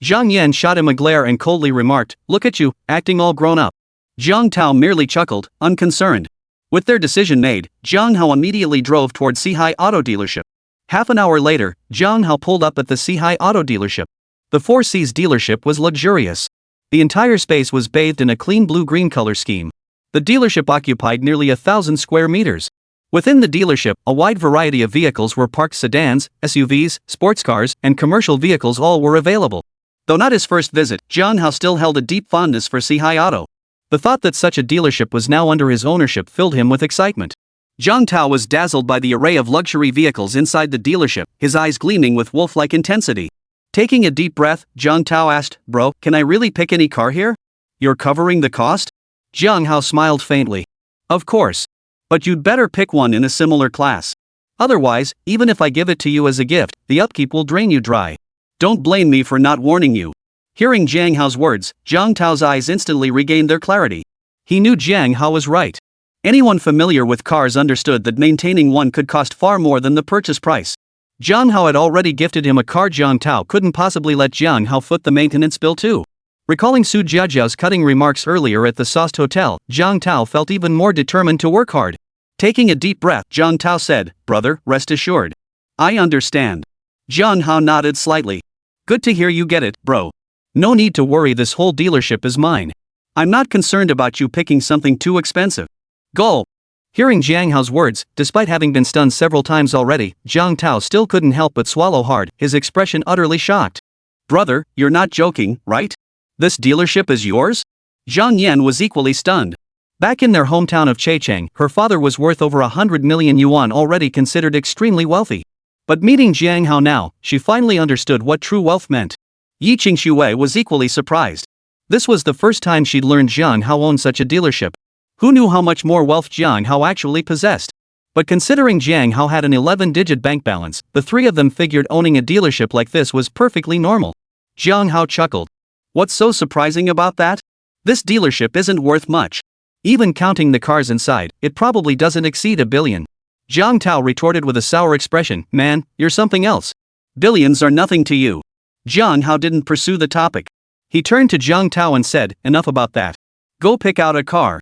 Zhang Yan shot him a glare and coldly remarked, "Look at you, acting all grown up." Jiang Tao merely chuckled, unconcerned. With their decision made, Jiang Hao immediately drove toward Sihai Auto Dealership. Half an hour later, Jiang Hao pulled up at the Sihai Auto Dealership. The Four Seas dealership was luxurious. The entire space was bathed in a clean blue-green color scheme. The dealership occupied nearly 1,000 square meters. Within the dealership, a wide variety of vehicles were parked. Sedans, SUVs, sports cars, and commercial vehicles all were available. Though not his first visit, Jiang Hao still held a deep fondness for Sihai Auto. The thought that such a dealership was now under his ownership filled him with excitement. Jiang Tao was dazzled by the array of luxury vehicles inside the dealership, his eyes gleaming with wolf-like intensity. Taking a deep breath, Jiang Tao asked, "Bro, can I really pick any car here? You're covering the cost?" Jiang Hao smiled faintly. "Of course. But you'd better pick one in a similar class. Otherwise, even if I give it to you as a gift, the upkeep will drain you dry. Don't blame me for not warning you." Hearing Jiang Hao's words, Jiang Tao's eyes instantly regained their clarity. He knew Jiang Hao was right. Anyone familiar with cars understood that maintaining one could cost far more than the purchase price. Jiang Hao had already gifted him a car. Jiang Tao couldn't possibly let Jiang Hao foot the maintenance bill too. Recalling Su Jiajiao's cutting remarks earlier at the Sost Hotel, Jiang Tao felt even more determined to work hard. Taking a deep breath, Jiang Tao said, "Brother, rest assured. I understand." Jiang Hao nodded slightly. "Good to hear you get it, bro. No need to worry, this whole dealership is mine. I'm not concerned about you picking something too expensive." Gulp. Hearing Jiang Hao's words, despite having been stunned several times already, Jiang Tao still couldn't help but swallow hard, his expression utterly shocked. "Brother, you're not joking, right? This dealership is yours?" Zhang Yan was equally stunned. Back in their hometown of Checheng, her father was worth over 100 million yuan, already considered extremely wealthy. But meeting Jiang Hao now, she finally understood what true wealth meant. Yi Qingshui was equally surprised. This was the first time she'd learned Jiang Hao owned such a dealership. Who knew how much more wealth Jiang Hao actually possessed? But considering Jiang Hao had an 11-digit bank balance, the three of them figured owning a dealership like this was perfectly normal. Jiang Hao chuckled. "What's so surprising about that? This dealership isn't worth much. Even counting the cars inside, it probably doesn't exceed 1 billion. Jiang Tao retorted with a sour expression, "Man, you're something else. Billions are nothing to you." Jiang Hao didn't pursue the topic. He turned to Jiang Tao and said, "Enough about that. Go pick out a car."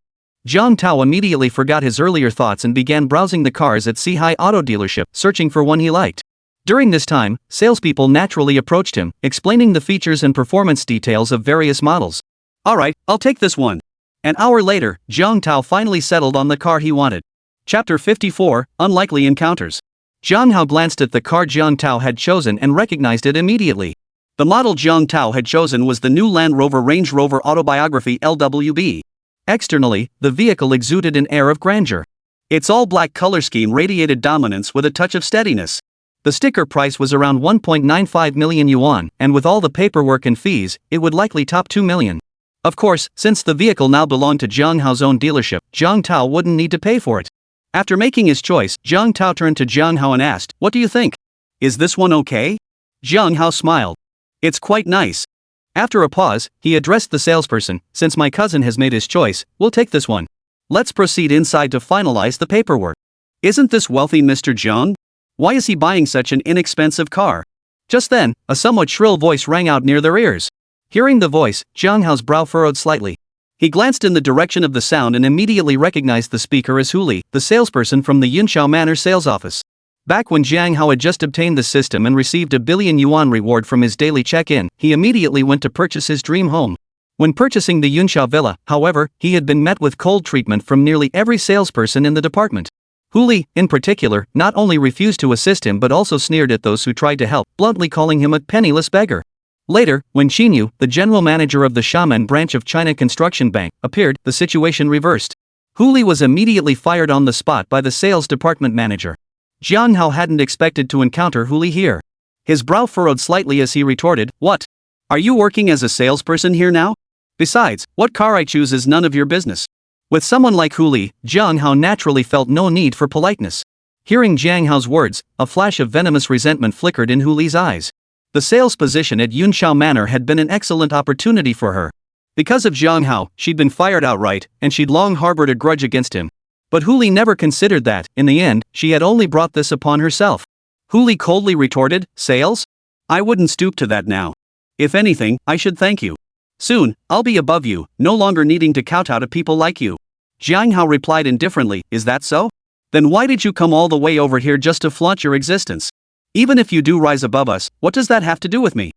Jiang Tao immediately forgot his earlier thoughts and began browsing the cars at Sihai Auto Dealership, searching for one he liked. During this time, salespeople naturally approached him, explaining the features and performance details of various models. "Alright, I'll take this one." An hour later, Jiang Tao finally settled on the car he wanted. Chapter 54, Unlikely Encounters. Jiang Hao glanced at the car Jiang Tao had chosen and recognized it immediately. The model Jiang Tao had chosen was the new Land Rover Range Rover Autobiography LWB. Externally, the vehicle exuded an air of grandeur. Its all-black color scheme radiated dominance with a touch of steadiness. The sticker price was around 1.95 million yuan, and with all the paperwork and fees, it would likely top 2 million. Of course, since the vehicle now belonged to Jiang Hao's own dealership, Jiang Tao wouldn't need to pay for it. After making his choice, Jiang Tao turned to Jiang Hao and asked, "What do you think? Is this one okay?" Jiang Hao smiled. "It's quite nice." After a pause, he addressed the salesperson, "Since my cousin has made his choice, we'll take this one. Let's proceed inside to finalize the paperwork." "Isn't this wealthy Mr. Jiang? Why is he buying such an inexpensive car?" Just then, a somewhat shrill voice rang out near their ears. Hearing the voice, Jiang Hao's brow furrowed slightly. He glanced in the direction of the sound and immediately recognized the speaker as Hu Li, the salesperson from the Yunshao Manor sales office. Back when Jiang Hao had just obtained the system and received 1 billion yuan reward from his daily check-in, he immediately went to purchase his dream home. When purchasing the Yunshao villa, however, he had been met with cold treatment from nearly every salesperson in the department. Hu Li, in particular, not only refused to assist him but also sneered at those who tried to help, bluntly calling him a penniless beggar. Later, when Qinyu, the general manager of the Xiamen branch of China Construction Bank, appeared, the situation reversed. Hu Li was immediately fired on the spot by the sales department manager. Jiang Hao hadn't expected to encounter Hu Li here. His brow furrowed slightly as he retorted, "What? Are you working as a salesperson here now? Besides, what car I choose is none of your business." With someone like Hu Li, Jiang Hao naturally felt no need for politeness. Hearing Jiang Hao's words, a flash of venomous resentment flickered in Hu Li's eyes. The sales position at Yunshao Manor had been an excellent opportunity for her. Because of Jiang Hao, she'd been fired outright, and she'd long harbored a grudge against him. But Hu Li never considered that. In the end, she had only brought this upon herself. Hu Li coldly retorted, "Sales? I wouldn't stoop to that now. If anything, I should thank you. Soon, I'll be above you, no longer needing to kowtow to people like you." Jiang Hao replied indifferently, "Is that so? Then why did you come all the way over here just to flaunt your existence? Even if you do rise above us, what does that have to do with me?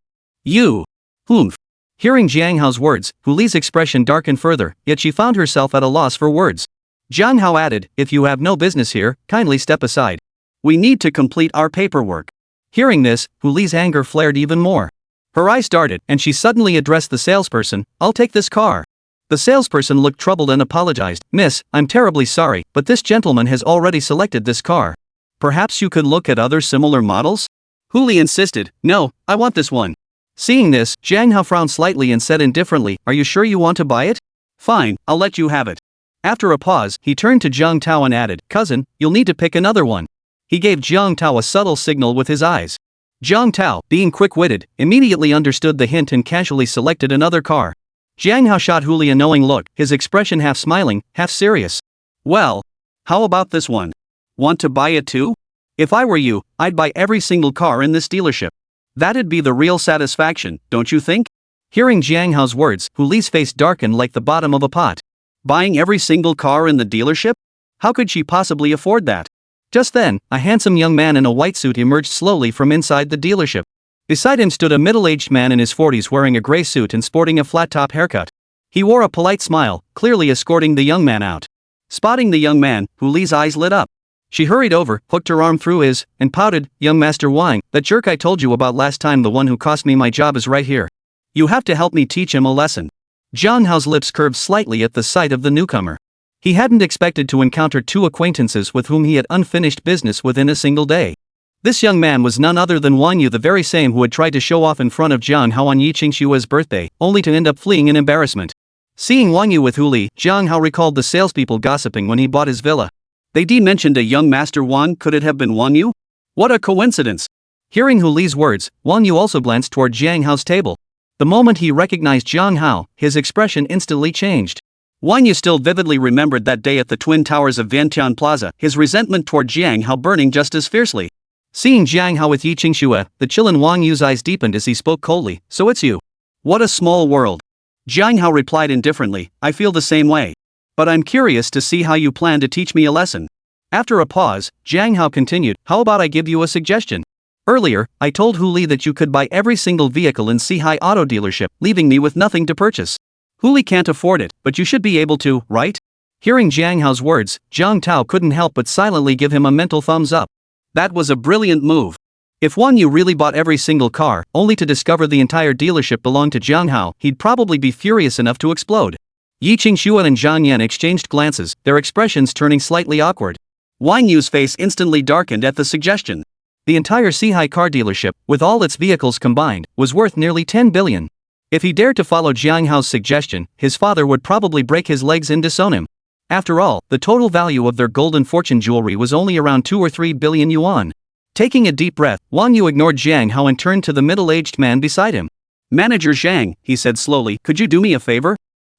You." Humph. Hearing Jiang Hao's words, Hu Li's expression darkened further, yet she found herself at a loss for words. Jiang Hao added, "If you have no business here, kindly step aside. We need to complete our paperwork." Hearing this, Hu Li's anger flared even more. Her eyes darted, and she suddenly addressed the salesperson, "I'll take this car." The salesperson looked troubled and apologized, "Miss, I'm terribly sorry, but this gentleman has already selected this car. Perhaps you could look at other similar models?" Hu Li insisted, "No, I want this one." Seeing this, Jiang Hao frowned slightly and said indifferently, "Are you sure you want to buy it?" "Fine, I'll let you have it." After a pause, he turned to Jiang Tao and added, "Cousin, you'll need to pick another one." He gave Jiang Tao a subtle signal with his eyes. Jiang Tao, being quick-witted, immediately understood the hint and casually selected another car. Jiang Hao shot Hu Li a knowing look, his expression half smiling, half serious. "Well, how about this one? Want to buy it too? If I were you, I'd buy every single car in this dealership. That'd be the real satisfaction, don't you think?" Hearing Jiang Hao's words, Hu Li's face darkened like the bottom of a pot. Buying every single car in the dealership? How could she possibly afford that? Just then, a handsome young man in a white suit emerged slowly from inside the dealership. Beside him stood a middle-aged man in his 40s wearing a gray suit and sporting a flat-top haircut. He wore a polite smile, clearly escorting the young man out. Spotting the young man, Hu Li's eyes lit up. She hurried over, hooked her arm through his, and pouted, "Young Master Wang, that jerk I told you about last time, the one who cost me my job, is right here. You have to help me teach him a lesson." Jiang Hao's lips curved slightly at the sight of the newcomer. He hadn't expected to encounter two acquaintances with whom he had unfinished business within a single day. This young man was none other than Wang Yu, the very same who had tried to show off in front of Jiang Hao on Yi Qingshua's birthday, only to end up fleeing in embarrassment. Seeing Wang Yu with Hu Li, Jiang Hao recalled the salespeople gossiping when he bought his villa. They mentioned a young Master Wang. Could it have been Wang Yu? What a coincidence! Hearing Hu Li's words, Wang Yu also glanced toward Jiang Hao's table. The moment he recognized Jiang Hao, his expression instantly changed. Wang Yu still vividly remembered that day at the Twin Towers of Vientiane Plaza, his resentment toward Jiang Hao burning just as fiercely. Seeing Jiang Hao with Yi Qingxue, the chill in Wang Yu's eyes deepened as he spoke coldly, "So it's you." What a small world. Jiang Hao replied indifferently, "I feel the same way. But I'm curious to see how you plan to teach me a lesson." After a pause, Jiang Hao continued, "How about I give you a suggestion? Earlier, I told Hu Li that you could buy every single vehicle in Sihai Auto Dealership, leaving me with nothing to purchase. Hu Li can't afford it, but you should be able to, right?" Hearing Jiang Hao's words, Jiang Tao couldn't help but silently give him a mental thumbs up. That was a brilliant move. If Wang Yu really bought every single car, only to discover the entire dealership belonged to Jiang Hao, he'd probably be furious enough to explode. Yi Qingxue and Zhang Yan exchanged glances, their expressions turning slightly awkward. Wang Yu's face instantly darkened at the suggestion. The entire Sihai car dealership, with all its vehicles combined, was worth nearly 10 billion. If he dared to follow Jiang Hao's suggestion, his father would probably break his legs and disown him. After all, the total value of their golden fortune jewelry was only around 2 or 3 billion yuan. Taking a deep breath, Wang Yu ignored Jiang Hao and turned to the middle-aged man beside him. "Manager Zhang," he said slowly, "could you do me a favor?"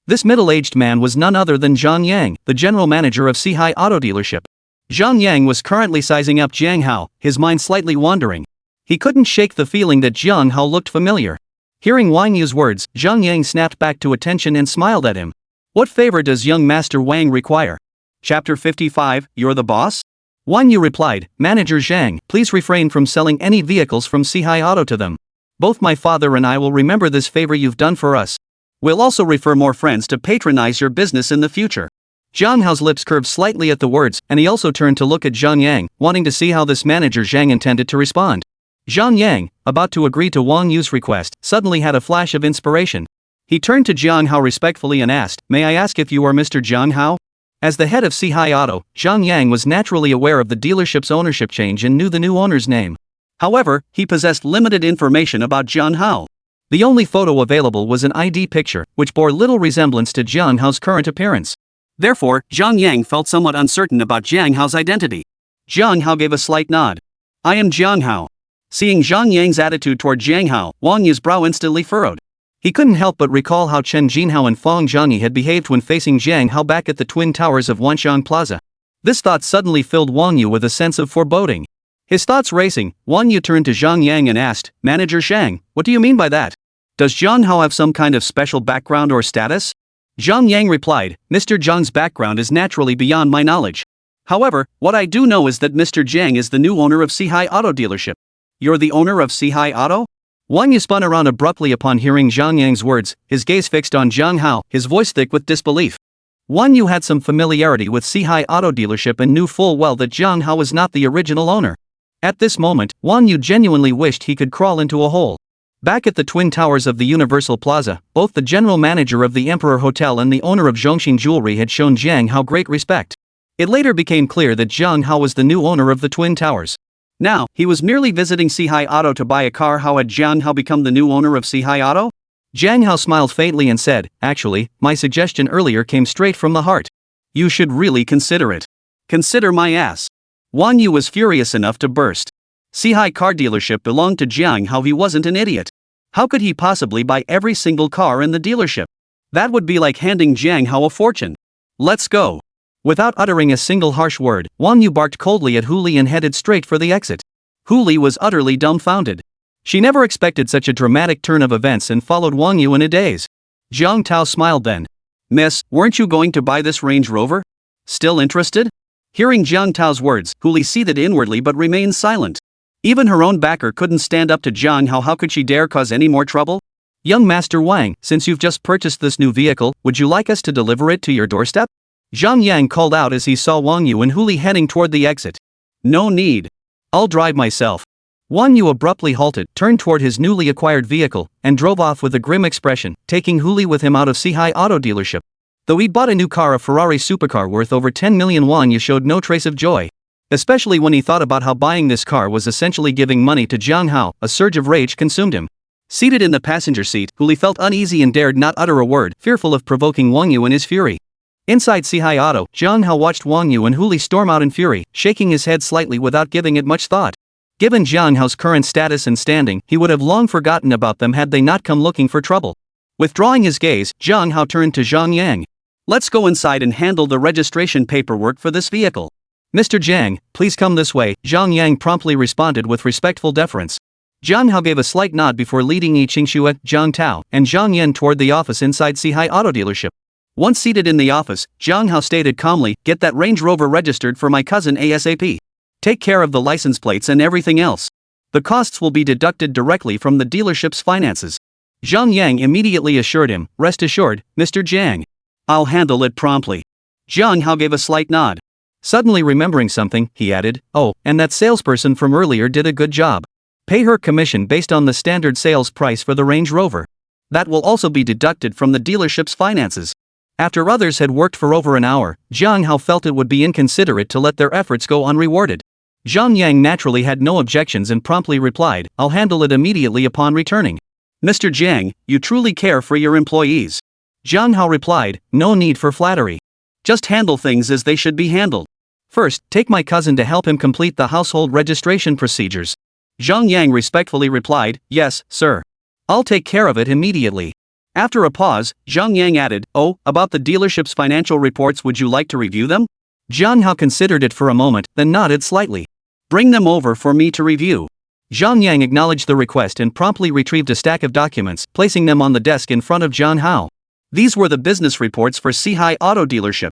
This middle-aged man was none other than Zhang Yang, the general manager of Sihai Auto Dealership. Zhang Yang was currently sizing up Jiang Hao, his mind slightly wandering. He couldn't shake the feeling that Jiang Hao looked familiar. Hearing Wang Yu's words, Zhang Yang snapped back to attention and smiled at him. "What favor does young Master Wang require?" Chapter 55, You're the boss? Wang Yu replied, "Manager Zhang, please refrain from selling any vehicles from Sihai Auto to them. Both my father and I will remember this favor you've done for us. We'll also refer more friends to patronize your business in the future." Jiang Hao's lips curved slightly at the words, and he also turned to look at Zhang Yang, wanting to see how this manager Zhang intended to respond. Zhang Yang, about to agree to Wang Yu's request, suddenly had a flash of inspiration. He turned to Jiang Hao respectfully and asked, "May I ask if you are Mr. Jiang Hao?" As the head of Sihai Auto, Zhang Yang was naturally aware of the dealership's ownership change and knew the new owner's name. However, he possessed limited information about Jiang Hao. The only photo available was an ID picture, which bore little resemblance to Jiang Hao's current appearance. Therefore, Zhang Yang felt somewhat uncertain about Jiang Hao's identity. Jiang Hao gave a slight nod. "I am Jiang Hao." Seeing Zhang Yang's attitude toward Jiang Hao, Wang Yu's brow instantly furrowed. He couldn't help but recall how Chen Jinhao and Fong Zhangyi had behaved when facing Jiang Hao back at the Twin Towers of Wanxiang Plaza. This thought suddenly filled Wang Yu with a sense of foreboding. His thoughts racing, Wang Yu turned to Zhang Yang and asked, "Manager Zhang, what do you mean by that? Does Jiang Hao have some kind of special background or status?" Zhang Yang replied, "Mr. Zhang's background is naturally beyond my knowledge. However, what I do know is that Mr. Jiang is the new owner of Sihai Auto Dealership." "You're the owner of Sihai Auto?" Wang Yu spun around abruptly upon hearing Zhang Yang's words, his gaze fixed on Jiang Hao, his voice thick with disbelief. Wang Yu had some familiarity with Sihai Auto Dealership and knew full well that Jiang Hao was not the original owner. At this moment, Wang Yu genuinely wished he could crawl into a hole. Back at the Twin Towers of the Universal Plaza, both the general manager of the Emperor Hotel and the owner of Zhongxin Jewelry had shown Jiang Hao great respect. It later became clear that Jiang Hao was the new owner of the Twin Towers. Now, he was merely visiting Sihai Auto to buy a car. How had Jiang Hao become the new owner of Sihai Auto? Jiang Hao smiled faintly and said, "Actually, my suggestion earlier came straight from the heart. You should really consider it." "Consider my ass." Wang Yu was furious enough to burst. Sihai car dealership belonged to Jiang Hao. He wasn't an idiot. How could he possibly buy every single car in the dealership? That would be like handing Jiang Hao a fortune. "Let's go." Without uttering a single harsh word, Wang Yu barked coldly at Hu Li and headed straight for the exit. Hu Li was utterly dumbfounded. She never expected such a dramatic turn of events and followed Wang Yu in a daze. Jiang Tao smiled then. "Miss, weren't you going to buy this Range Rover? Still interested?" Hearing Jiang Tao's words, Hu Li seethed inwardly but remained silent. Even her own backer couldn't stand up to Jiang Hao. How could she dare cause any more trouble? "Young Master Wang, since you've just purchased this new vehicle, would you like us to deliver it to your doorstep?" Zhang Yang called out as he saw Wang Yu and Hu Li heading toward the exit. "No need. I'll drive myself." Wang Yu abruptly halted, turned toward his newly acquired vehicle, and drove off with a grim expression, taking Hu Li with him out of Sihai Auto Dealership. Though he bought a new car, a Ferrari supercar worth over 10 million, Wang Yu showed no trace of joy. Especially when he thought about how buying this car was essentially giving money to Jiang Hao, a surge of rage consumed him. Seated in the passenger seat, Hu Li felt uneasy and dared not utter a word, fearful of provoking Wang Yu in his fury. Inside Sihai Auto, Jiang Hao watched Wang Yu and Hu Li storm out in fury, shaking his head slightly without giving it much thought. Given Jiang Hao's current status and standing, he would have long forgotten about them had they not come looking for trouble. Withdrawing his gaze, Jiang Hao turned to Zhang Yang. "Let's go inside and handle the registration paperwork for this vehicle." "Mr. Jiang, please come this way," Zhang Yang promptly responded with respectful deference. Jiang Hao gave a slight nod before leading Yi Qingxue, Jiang Tao, and Zhang Yan toward the office inside Sihai Auto Dealership. Once seated in the office, Jiang Hao stated calmly, "Get that Range Rover registered for my cousin ASAP. Take care of the license plates and everything else. The costs will be deducted directly from the dealership's finances." Zhang Yang immediately assured him, "Rest assured, Mr. Jiang. I'll handle it promptly." Jiang Hao gave a slight nod. Suddenly remembering something, he added, "Oh, and that salesperson from earlier did a good job. Pay her commission based on the standard sales price for the Range Rover. That will also be deducted from the dealership's finances." After others had worked for over an hour, Jiang Hao felt it would be inconsiderate to let their efforts go unrewarded. Zhang Yang naturally had no objections and promptly replied, "I'll handle it immediately upon returning." "Mr. Jiang, you truly care for your employees." Jiang Hao replied, "No need for flattery. Just handle things as they should be handled. First, take my cousin to help him complete the household registration procedures." Zhang Yang respectfully replied, "Yes, sir. I'll take care of it immediately." After a pause, Zhang Yang added, "Oh, about the dealership's financial reports, would you like to review them?" Jiang Hao considered it for a moment, then nodded slightly. "Bring them over for me to review." Zhang Yang acknowledged the request and promptly retrieved a stack of documents, placing them on the desk in front of Jiang Hao. These were the business reports for Sihai Auto Dealership.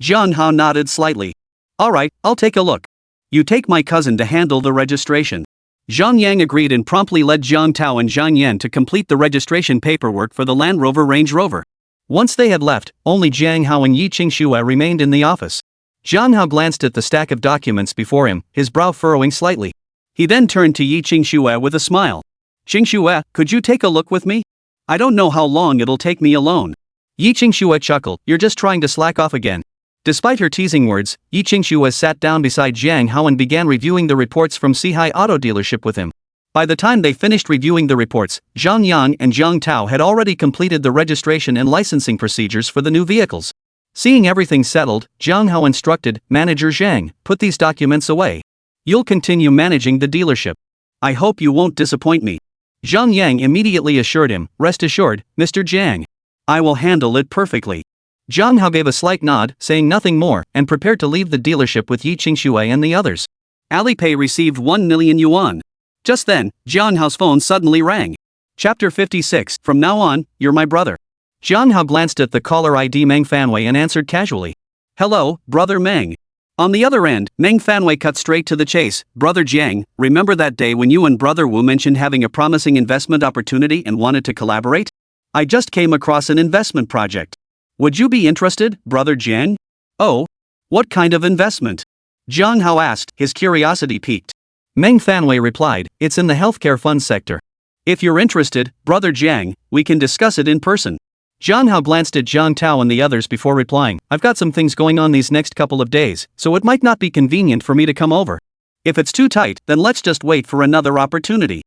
Jiang Hao nodded slightly. "All right, I'll take a look. You take my cousin to handle the registration." Zhang Yang agreed and promptly led Jiang Tao and Zhang Yan to complete the registration paperwork for the Land Rover Range Rover. Once they had left, only Jiang Hao and Yi Qingxue remained in the office. Jiang Hao glanced at the stack of documents before him, his brow furrowing slightly. He then turned to Yi Qingxue with a smile. "Qingxue, could you take a look with me? I don't know how long it'll take me alone." Yi Qingxue chuckled, "You're just trying to slack off again." Despite her teasing words, Yi Qingxue sat down beside Jiang Hao and began reviewing the reports from Sihai Auto Dealership with him. By the time they finished reviewing the reports, Zhang Yang and Jiang Tao had already completed the registration and licensing procedures for the new vehicles. Seeing everything settled, Jiang Hao instructed, "Manager Zhang, put these documents away. You'll continue managing the dealership. I hope you won't disappoint me." Zhang Yang immediately assured him, "Rest assured, Mr. Jiang. I will handle it perfectly." Zhang Hao gave a slight nod, saying nothing more, and prepared to leave the dealership with Yi Qingshui and the others. Alipay received 1 million yuan. Just then, Zhang Hao's phone suddenly rang. Chapter 56. From now on, you're my brother. Zhang Hao glanced at the caller ID Meng Fanwei and answered casually. "Hello, brother Meng." On the other end, Meng Fanwei cut straight to the chase. "Brother Jiang, remember that day when you and brother Wu mentioned having a promising investment opportunity and wanted to collaborate? I just came across an investment project. Would you be interested, brother Jiang?" "Oh? What kind of investment?" Zhang Hao asked, his curiosity piqued. Meng Fanwei replied, "It's in the healthcare fund sector. If you're interested, brother Jiang, we can discuss it in person." Zhang Hao glanced at Zhang Tao and the others before replying, "I've got some things going on these next couple of days, so it might not be convenient for me to come over. If it's too tight, then let's just wait for another opportunity."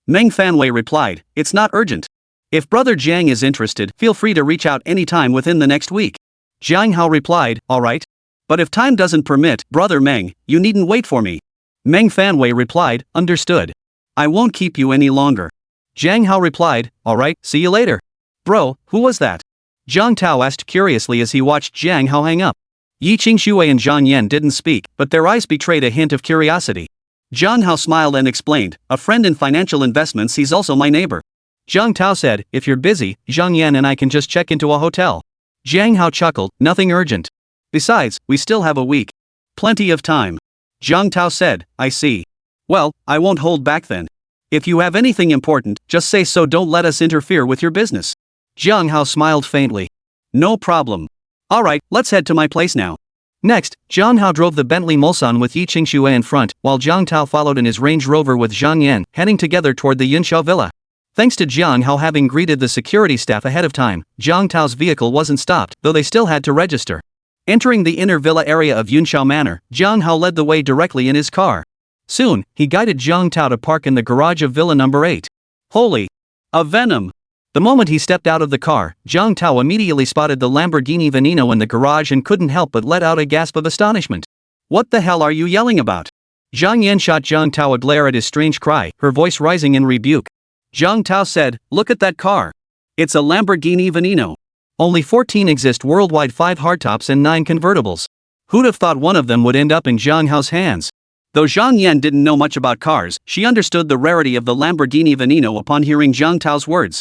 Meng Fanwei replied, "It's not urgent. If brother Jiang is interested, feel free to reach out anytime within the next week." Zhang Hao replied, "All right. But if time doesn't permit, brother Meng, you needn't wait for me." Meng Fanwei replied, "Understood. I won't keep you any longer." Zhang Hao replied, "All right, see you later." "Bro, who was that?" Zhang Tao asked curiously as he watched Zhang Hao hang up. Yi Qingshui and Zhang Yan didn't speak, but their eyes betrayed a hint of curiosity. Zhang Hao smiled and explained, "A friend in financial investments, he's also my neighbor." Zhang Tao said, "If you're busy, Zhang Yan and I can just check into a hotel." Zhang Hao chuckled, "Nothing urgent. Besides, we still have a week. Plenty of time." Zhang Tao said, "I see. Well, I won't hold back then. If you have anything important, just say so, don't let us interfere with your business." Zhang Hao smiled faintly. "No problem. Alright, let's head to my place now." Next, Zhang Hao drove the Bentley Mulsanne with Yi Qingshui in front, while Zhang Tao followed in his Range Rover with Zhang Yan, heading together toward the Yunxiao Villa. Thanks to Zhang Hao having greeted the security staff ahead of time, Zhang Tao's vehicle wasn't stopped, though they still had to register. Entering the inner villa area of Yunxiao Manor, Zhang Hao led the way directly in his car. Soon, he guided Zhang Tao to park in the garage of Villa number 8. Holy! A venom! The moment he stepped out of the car, Zhang Tao immediately spotted the Lamborghini Veneno in the garage and couldn't help but let out a gasp of astonishment. "What the hell are you yelling about?" Zhang Yan shot Zhang Tao a glare at his strange cry, her voice rising in rebuke. Zhang Tao said, "Look at that car. It's a Lamborghini Veneno. Only 14 exist worldwide, 5 hardtops and 9 convertibles. Who'd have thought one of them would end up in Zhang Hao's hands?" Though Zhang Yan didn't know much about cars, she understood the rarity of the Lamborghini Veneno upon hearing Zhang Tao's words.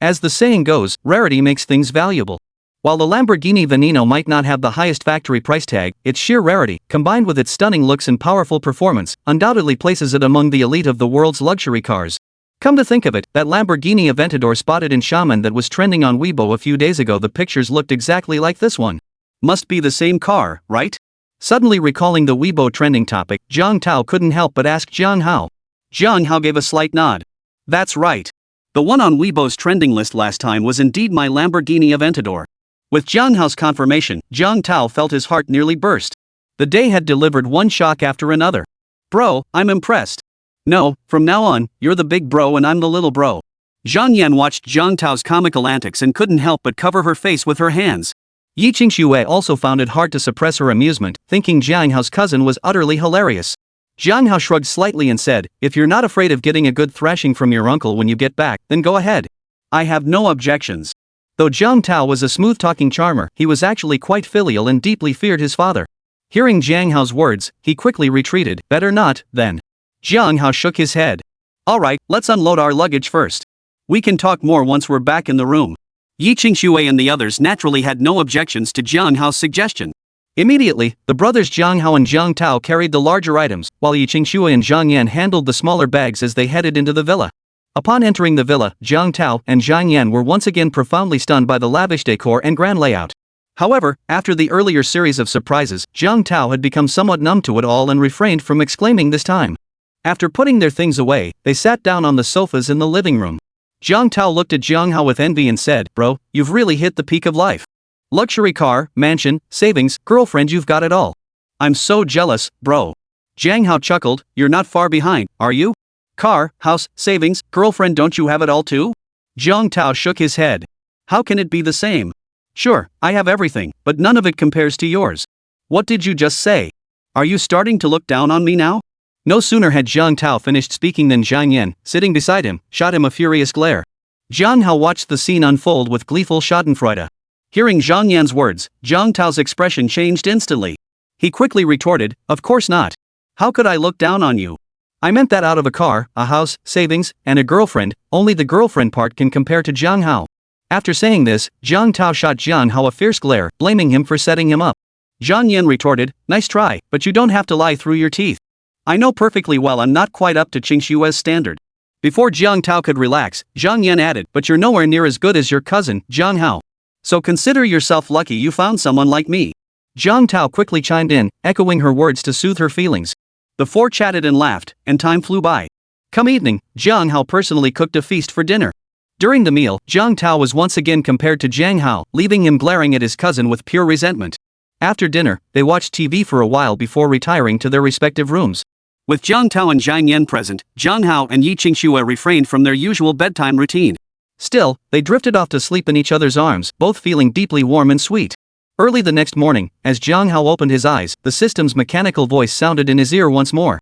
As the saying goes, rarity makes things valuable. While the Lamborghini Veneno might not have the highest factory price tag, its sheer rarity, combined with its stunning looks and powerful performance, undoubtedly places it among the elite of the world's luxury cars. Come to think of it, that Lamborghini Aventador spotted in Xiamen that was trending on Weibo a few days ago, the pictures looked exactly like this one. Must be the same car, right? Suddenly recalling the Weibo trending topic, Zhang Tao couldn't help but ask Zhang Hao. Zhang Hao gave a slight nod. "That's right. The one on Weibo's trending list last time was indeed my Lamborghini Aventador." With Zhang Hao's confirmation, Zhang Tao felt his heart nearly burst. The day had delivered one shock after another. "Bro, I'm impressed. No, from now on, you're the big bro and I'm the little bro." Zhang Yan watched Zhang Tao's comical antics and couldn't help but cover her face with her hands. Yi Qingshui also found it hard to suppress her amusement, thinking Zhang Hao's cousin was utterly hilarious. Zhang Hao shrugged slightly and said, "If you're not afraid of getting a good thrashing from your uncle when you get back, then go ahead. I have no objections." Though Zhang Tao was a smooth-talking charmer, he was actually quite filial and deeply feared his father. Hearing Zhang Hao's words, he quickly retreated. "Better not, then." Zhang Hao shook his head. "Alright, let's unload our luggage first. We can talk more once we're back in the room." Yi Qingshui and the others naturally had no objections to Zhang Hao's suggestion. Immediately, the brothers Zhang Hao and Zhang Tao carried the larger items, while Yi Qingshui and Zhang Yan handled the smaller bags as they headed into the villa. Upon entering the villa, Zhang Tao and Zhang Yan were once again profoundly stunned by the lavish decor and grand layout. However, after the earlier series of surprises, Zhang Tao had become somewhat numb to it all and refrained from exclaiming this time. After putting their things away, they sat down on the sofas in the living room. Zhang Tao looked at Zhang Hao with envy and said, "Bro, you've really hit the peak of life. Luxury car, mansion, savings, girlfriend, you've got it all. I'm so jealous, bro." Zhang Hao chuckled, "You're not far behind, are you? Car, house, savings, girlfriend, don't you have it all too?" Zhang Tao shook his head. "How can it be the same? Sure, I have everything, but none of it compares to yours." "What did you just say? Are you starting to look down on me now?" No sooner had Jiang Tao finished speaking than Zhang Yan, sitting beside him, shot him a furious glare. Jiang Hao watched the scene unfold with gleeful schadenfreude. Hearing Zhang Yan's words, Jiang Tao's expression changed instantly. He quickly retorted, "Of course not. How could I look down on you? I meant that out of a car, a house, savings, and a girlfriend. Only the girlfriend part can compare to Jiang Hao." After saying this, Jiang Tao shot Jiang Hao a fierce glare, blaming him for setting him up. Zhang Yan retorted, "Nice try, but you don't have to lie through your teeth. I know perfectly well I'm not quite up to Qingshue's standard." Before Jiang Tao could relax, Zhang Yan added, "But you're nowhere near as good as your cousin, Jiang Hao. So consider yourself lucky you found someone like me." Jiang Tao quickly chimed in, echoing her words to soothe her feelings. The four chatted and laughed, and time flew by. Come evening, Jiang Hao personally cooked a feast for dinner. During the meal, Jiang Tao was once again compared to Jiang Hao, leaving him glaring at his cousin with pure resentment. After dinner, they watched TV for a while before retiring to their respective rooms. With Jiang Tao and Zhang Yan present, Jiang Hao and Yi Qingxue refrained from their usual bedtime routine. Still, they drifted off to sleep in each other's arms, both feeling deeply warm and sweet. Early the next morning, as Jiang Hao opened his eyes, the system's mechanical voice sounded in his ear once more.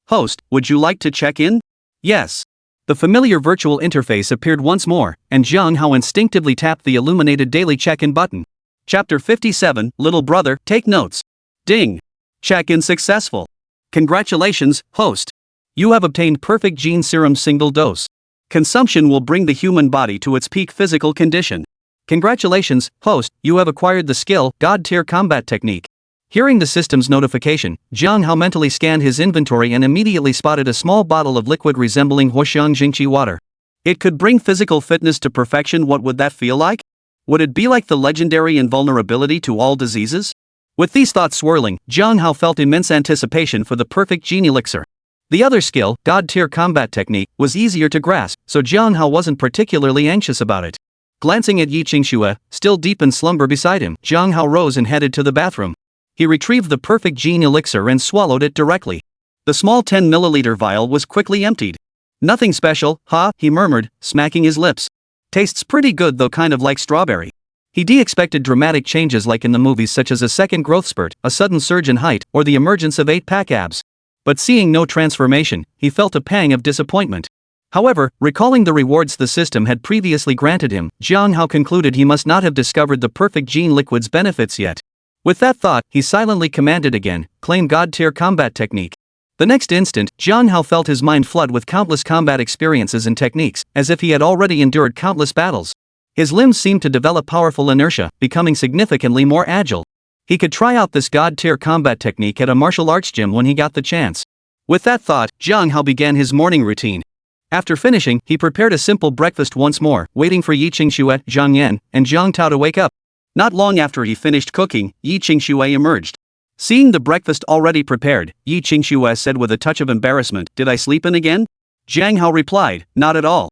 "Host, would you like to check in?" "Yes." The familiar virtual interface appeared once more, and Jiang Hao instinctively tapped the illuminated daily check-in button. Chapter 57, Little Brother, Take Notes. Ding! Check-in successful. Congratulations, host. You have obtained perfect gene serum single dose. Consumption will bring the human body to its peak physical condition. Congratulations, host, you have acquired the skill, God-tier combat technique. Hearing the system's notification, Jiang Hao mentally scanned his inventory and immediately spotted a small bottle of liquid resembling Huoxiang Jingqi water. It could bring physical fitness to perfection. What would that feel like? Would it be like the legendary invulnerability to all diseases? With these thoughts swirling, Jiang Hao felt immense anticipation for the perfect gene elixir. The other skill, God-tier combat technique, was easier to grasp, so Jiang Hao wasn't particularly anxious about it. Glancing at Yi Qingxue, still deep in slumber beside him, Jiang Hao rose and headed to the bathroom. He retrieved the perfect gene elixir and swallowed it directly. The small 10 milliliter vial was quickly emptied. Nothing special, huh? He murmured, smacking his lips. Tastes pretty good though, kind of like strawberry. He expected dramatic changes like in the movies, such as a second growth spurt, a sudden surge in height, or the emergence of 8-pack abs. But seeing no transformation, he felt a pang of disappointment. However, recalling the rewards the system had previously granted him, Jiang Hao concluded he must not have discovered the perfect gene liquid's benefits yet. With that thought, he silently commanded again, "Claim God-tier combat technique." The next instant, Jiang Hao felt his mind flood with countless combat experiences and techniques, as if he had already endured countless battles. His limbs seemed to develop powerful inertia, becoming significantly more agile. He could try out this God-tier combat technique at a martial arts gym when he got the chance. With that thought, Jiang Hao began his morning routine. After finishing, he prepared a simple breakfast once more, waiting for Yi Qingxue, Zhang Yan, and Jiang Tao to wake up. Not long after he finished cooking, Yi Qingxue emerged. Seeing the breakfast already prepared, Yi Qingxue said with a touch of embarrassment, "Did I sleep in again?" Jiang Hao replied, "Not at all.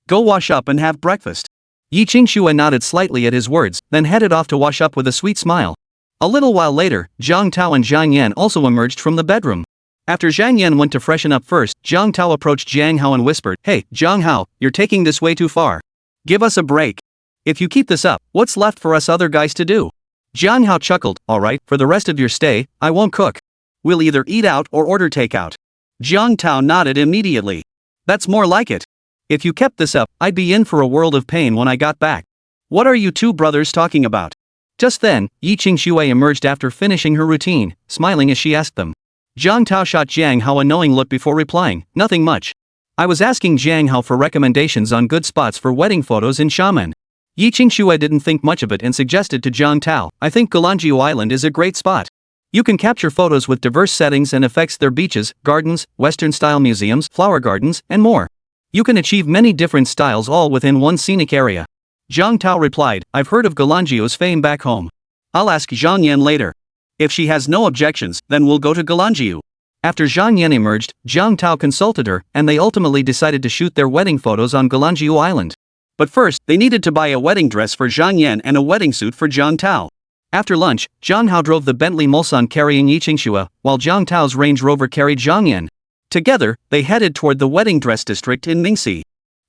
Go wash up and have breakfast." Yi Qingxue nodded slightly at his words, then headed off to wash up with a sweet smile. A little while later, Jiang Tao and Zhang Yan also emerged from the bedroom. After Zhang Yan went to freshen up first, Jiang Tao approached Jiang Hao and whispered, "Hey, Jiang Hao, you're taking this way too far. Give us a break. If you keep this up, what's left for us other guys to do?" Jiang Hao chuckled, "Alright, for the rest of your stay, I won't cook. We'll either eat out or order takeout." Jiang Tao nodded immediately. "That's more like it. If you kept this up, I'd be in for a world of pain when I got back. What are you two brothers talking about?" Just then, Yi Qingxue emerged after finishing her routine, smiling as she asked them. Jiang Tao shot Jiang Hao a knowing look before replying, "Nothing much. I was asking Jiang Hao for recommendations on good spots for wedding photos in Xiamen." Yi Qingxue didn't think much of it and suggested to Jiang Tao, "I think Galanjiu Island is a great spot. You can capture photos with diverse settings and effects, their beaches, gardens, Western-style museums, flower gardens, and more. You can achieve many different styles all within one scenic area." Jiang Tao replied, "I've heard of Galanjiu's fame back home. I'll ask Zhang Yan later. If she has no objections, then we'll go to Galanjiu." After Zhang Yan emerged, Jiang Tao consulted her, and they ultimately decided to shoot their wedding photos on Galanjiu Island. But first, they needed to buy a wedding dress for Zhang Yan and a wedding suit for Jiang Tao. After lunch, Jiang Hao drove the Bentley Mulsanne carrying Yi Qingxue, while Jiang Tao's Range Rover carried Zhang Yan. Together, they headed toward the wedding dress district in Ningxi.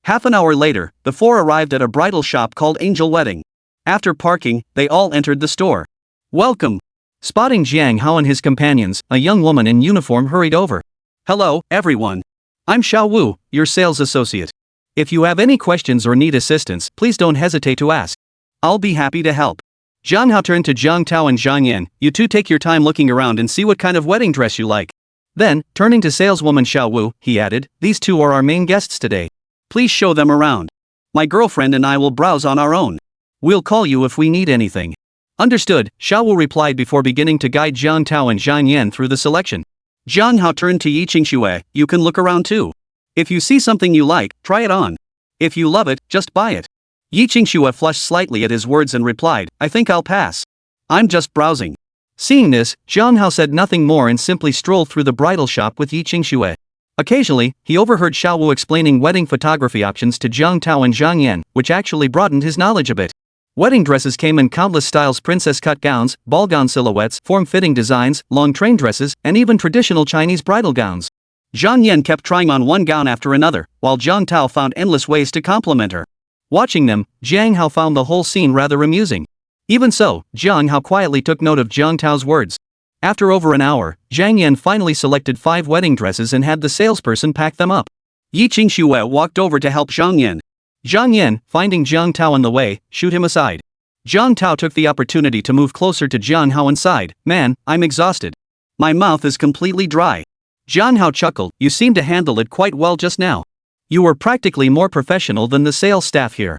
Half an hour later, the four arrived at a bridal shop called Angel Wedding. After parking, they all entered the store. "Welcome." Spotting Jiang Hao and his companions, a young woman in uniform hurried over. Hello, everyone. I'm Xiao Wu, your sales associate. If you have any questions or need assistance, please don't hesitate to ask. I'll be happy to help. Zhang Hao turned to Zhang Tao and Zhang Yan. You two take your time looking around and see what kind of wedding dress you like. Then, turning to saleswoman Xiao Wu, he added, these two are our main guests today. Please show them around. My girlfriend and I will browse on our own. We'll call you if we need anything. Understood, Xiao Wu replied before beginning to guide Zhang Tao and Zhang Yan through the selection. Zhang Hao turned to Yi Qingxue, you can look around too. If you see something you like, try it on. If you love it, just buy it. Yi Qingxue flushed slightly at his words and replied, I think I'll pass. I'm just browsing. Seeing this, Zhang Hao said nothing more and simply strolled through the bridal shop with Yi Qingxue. Occasionally, he overheard Xiao Wu explaining wedding photography options to Zhang Tao and Zhang Yan, which actually broadened his knowledge a bit. Wedding dresses came in countless styles: princess cut gowns, ball gown silhouettes, form-fitting designs, long train dresses, and even traditional Chinese bridal gowns. Zhang Yan kept trying on one gown after another, while Zhang Tao found endless ways to compliment her. Watching them, Zhang Hao found the whole scene rather amusing. Even so, Zhang Hao quietly took note of Zhang Tao's words. After over an hour, Zhang Yan finally selected 5 wedding dresses and had the salesperson pack them up. Yi Qingxue walked over to help Zhang Yan. Zhang Yan, finding Zhang Tao in the way, shooed him aside. Zhang Tao took the opportunity to move closer to Zhang Hao and sighed, man, I'm exhausted. My mouth is completely dry. Zhang Hao chuckled, you seemed to handle it quite well just now. You were practically more professional than the sales staff here.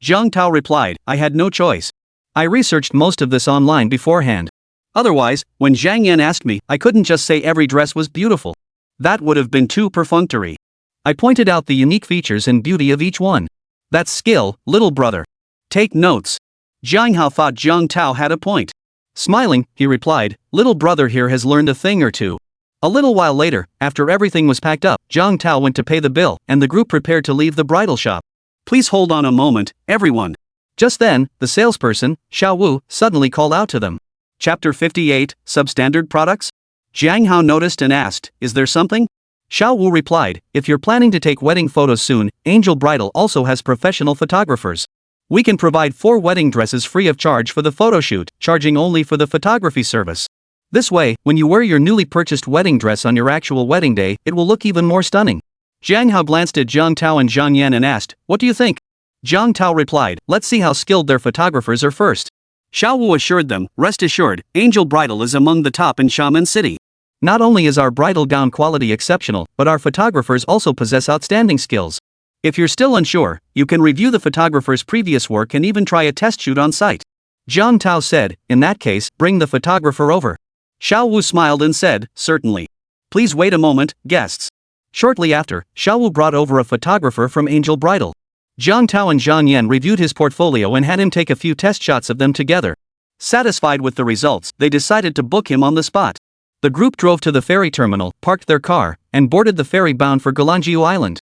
Zhang Tao replied, I had no choice. I researched most of this online beforehand. Otherwise, when Zhang Yan asked me, I couldn't just say every dress was beautiful. That would have been too perfunctory. I pointed out the unique features and beauty of each one. That's skill, little brother. Take notes. Zhang Hao thought Zhang Tao had a point. Smiling, he replied, little brother here has learned a thing or two. A little while later, after everything was packed up, Zhang Tao went to pay the bill, and the group prepared to leave the bridal shop. Please hold on a moment, everyone. Just then, the salesperson, Xiao Wu, suddenly called out to them. Chapter 58, Substandard Products? Zhang Hao noticed and asked, is there something? Xiao Wu replied, if you're planning to take wedding photos soon, Angel Bridal also has professional photographers. We can provide 4 wedding dresses free of charge for the photo shoot, charging only for the photography service. This way, when you wear your newly purchased wedding dress on your actual wedding day, it will look even more stunning. Zhang Hao glanced at Zhang Tao and Zhang Yan and asked, what do you think? Zhang Tao replied, let's see how skilled their photographers are first. Xiao Wu assured them, rest assured, Angel Bridal is among the top in Xiamen City. Not only is our bridal gown quality exceptional, but our photographers also possess outstanding skills. If you're still unsure, you can review the photographer's previous work and even try a test shoot on site. Zhang Tao said, in that case, bring the photographer over. Xiao Wu smiled and said, certainly. Please wait a moment, guests. Shortly after, Xiao Wu brought over a photographer from Angel Bridal. Zhang Tao and Zhang Yan reviewed his portfolio and had him take a few test shots of them together. Satisfied with the results, they decided to book him on the spot. The group drove to the ferry terminal, parked their car, and boarded the ferry bound for Galanjiu Island.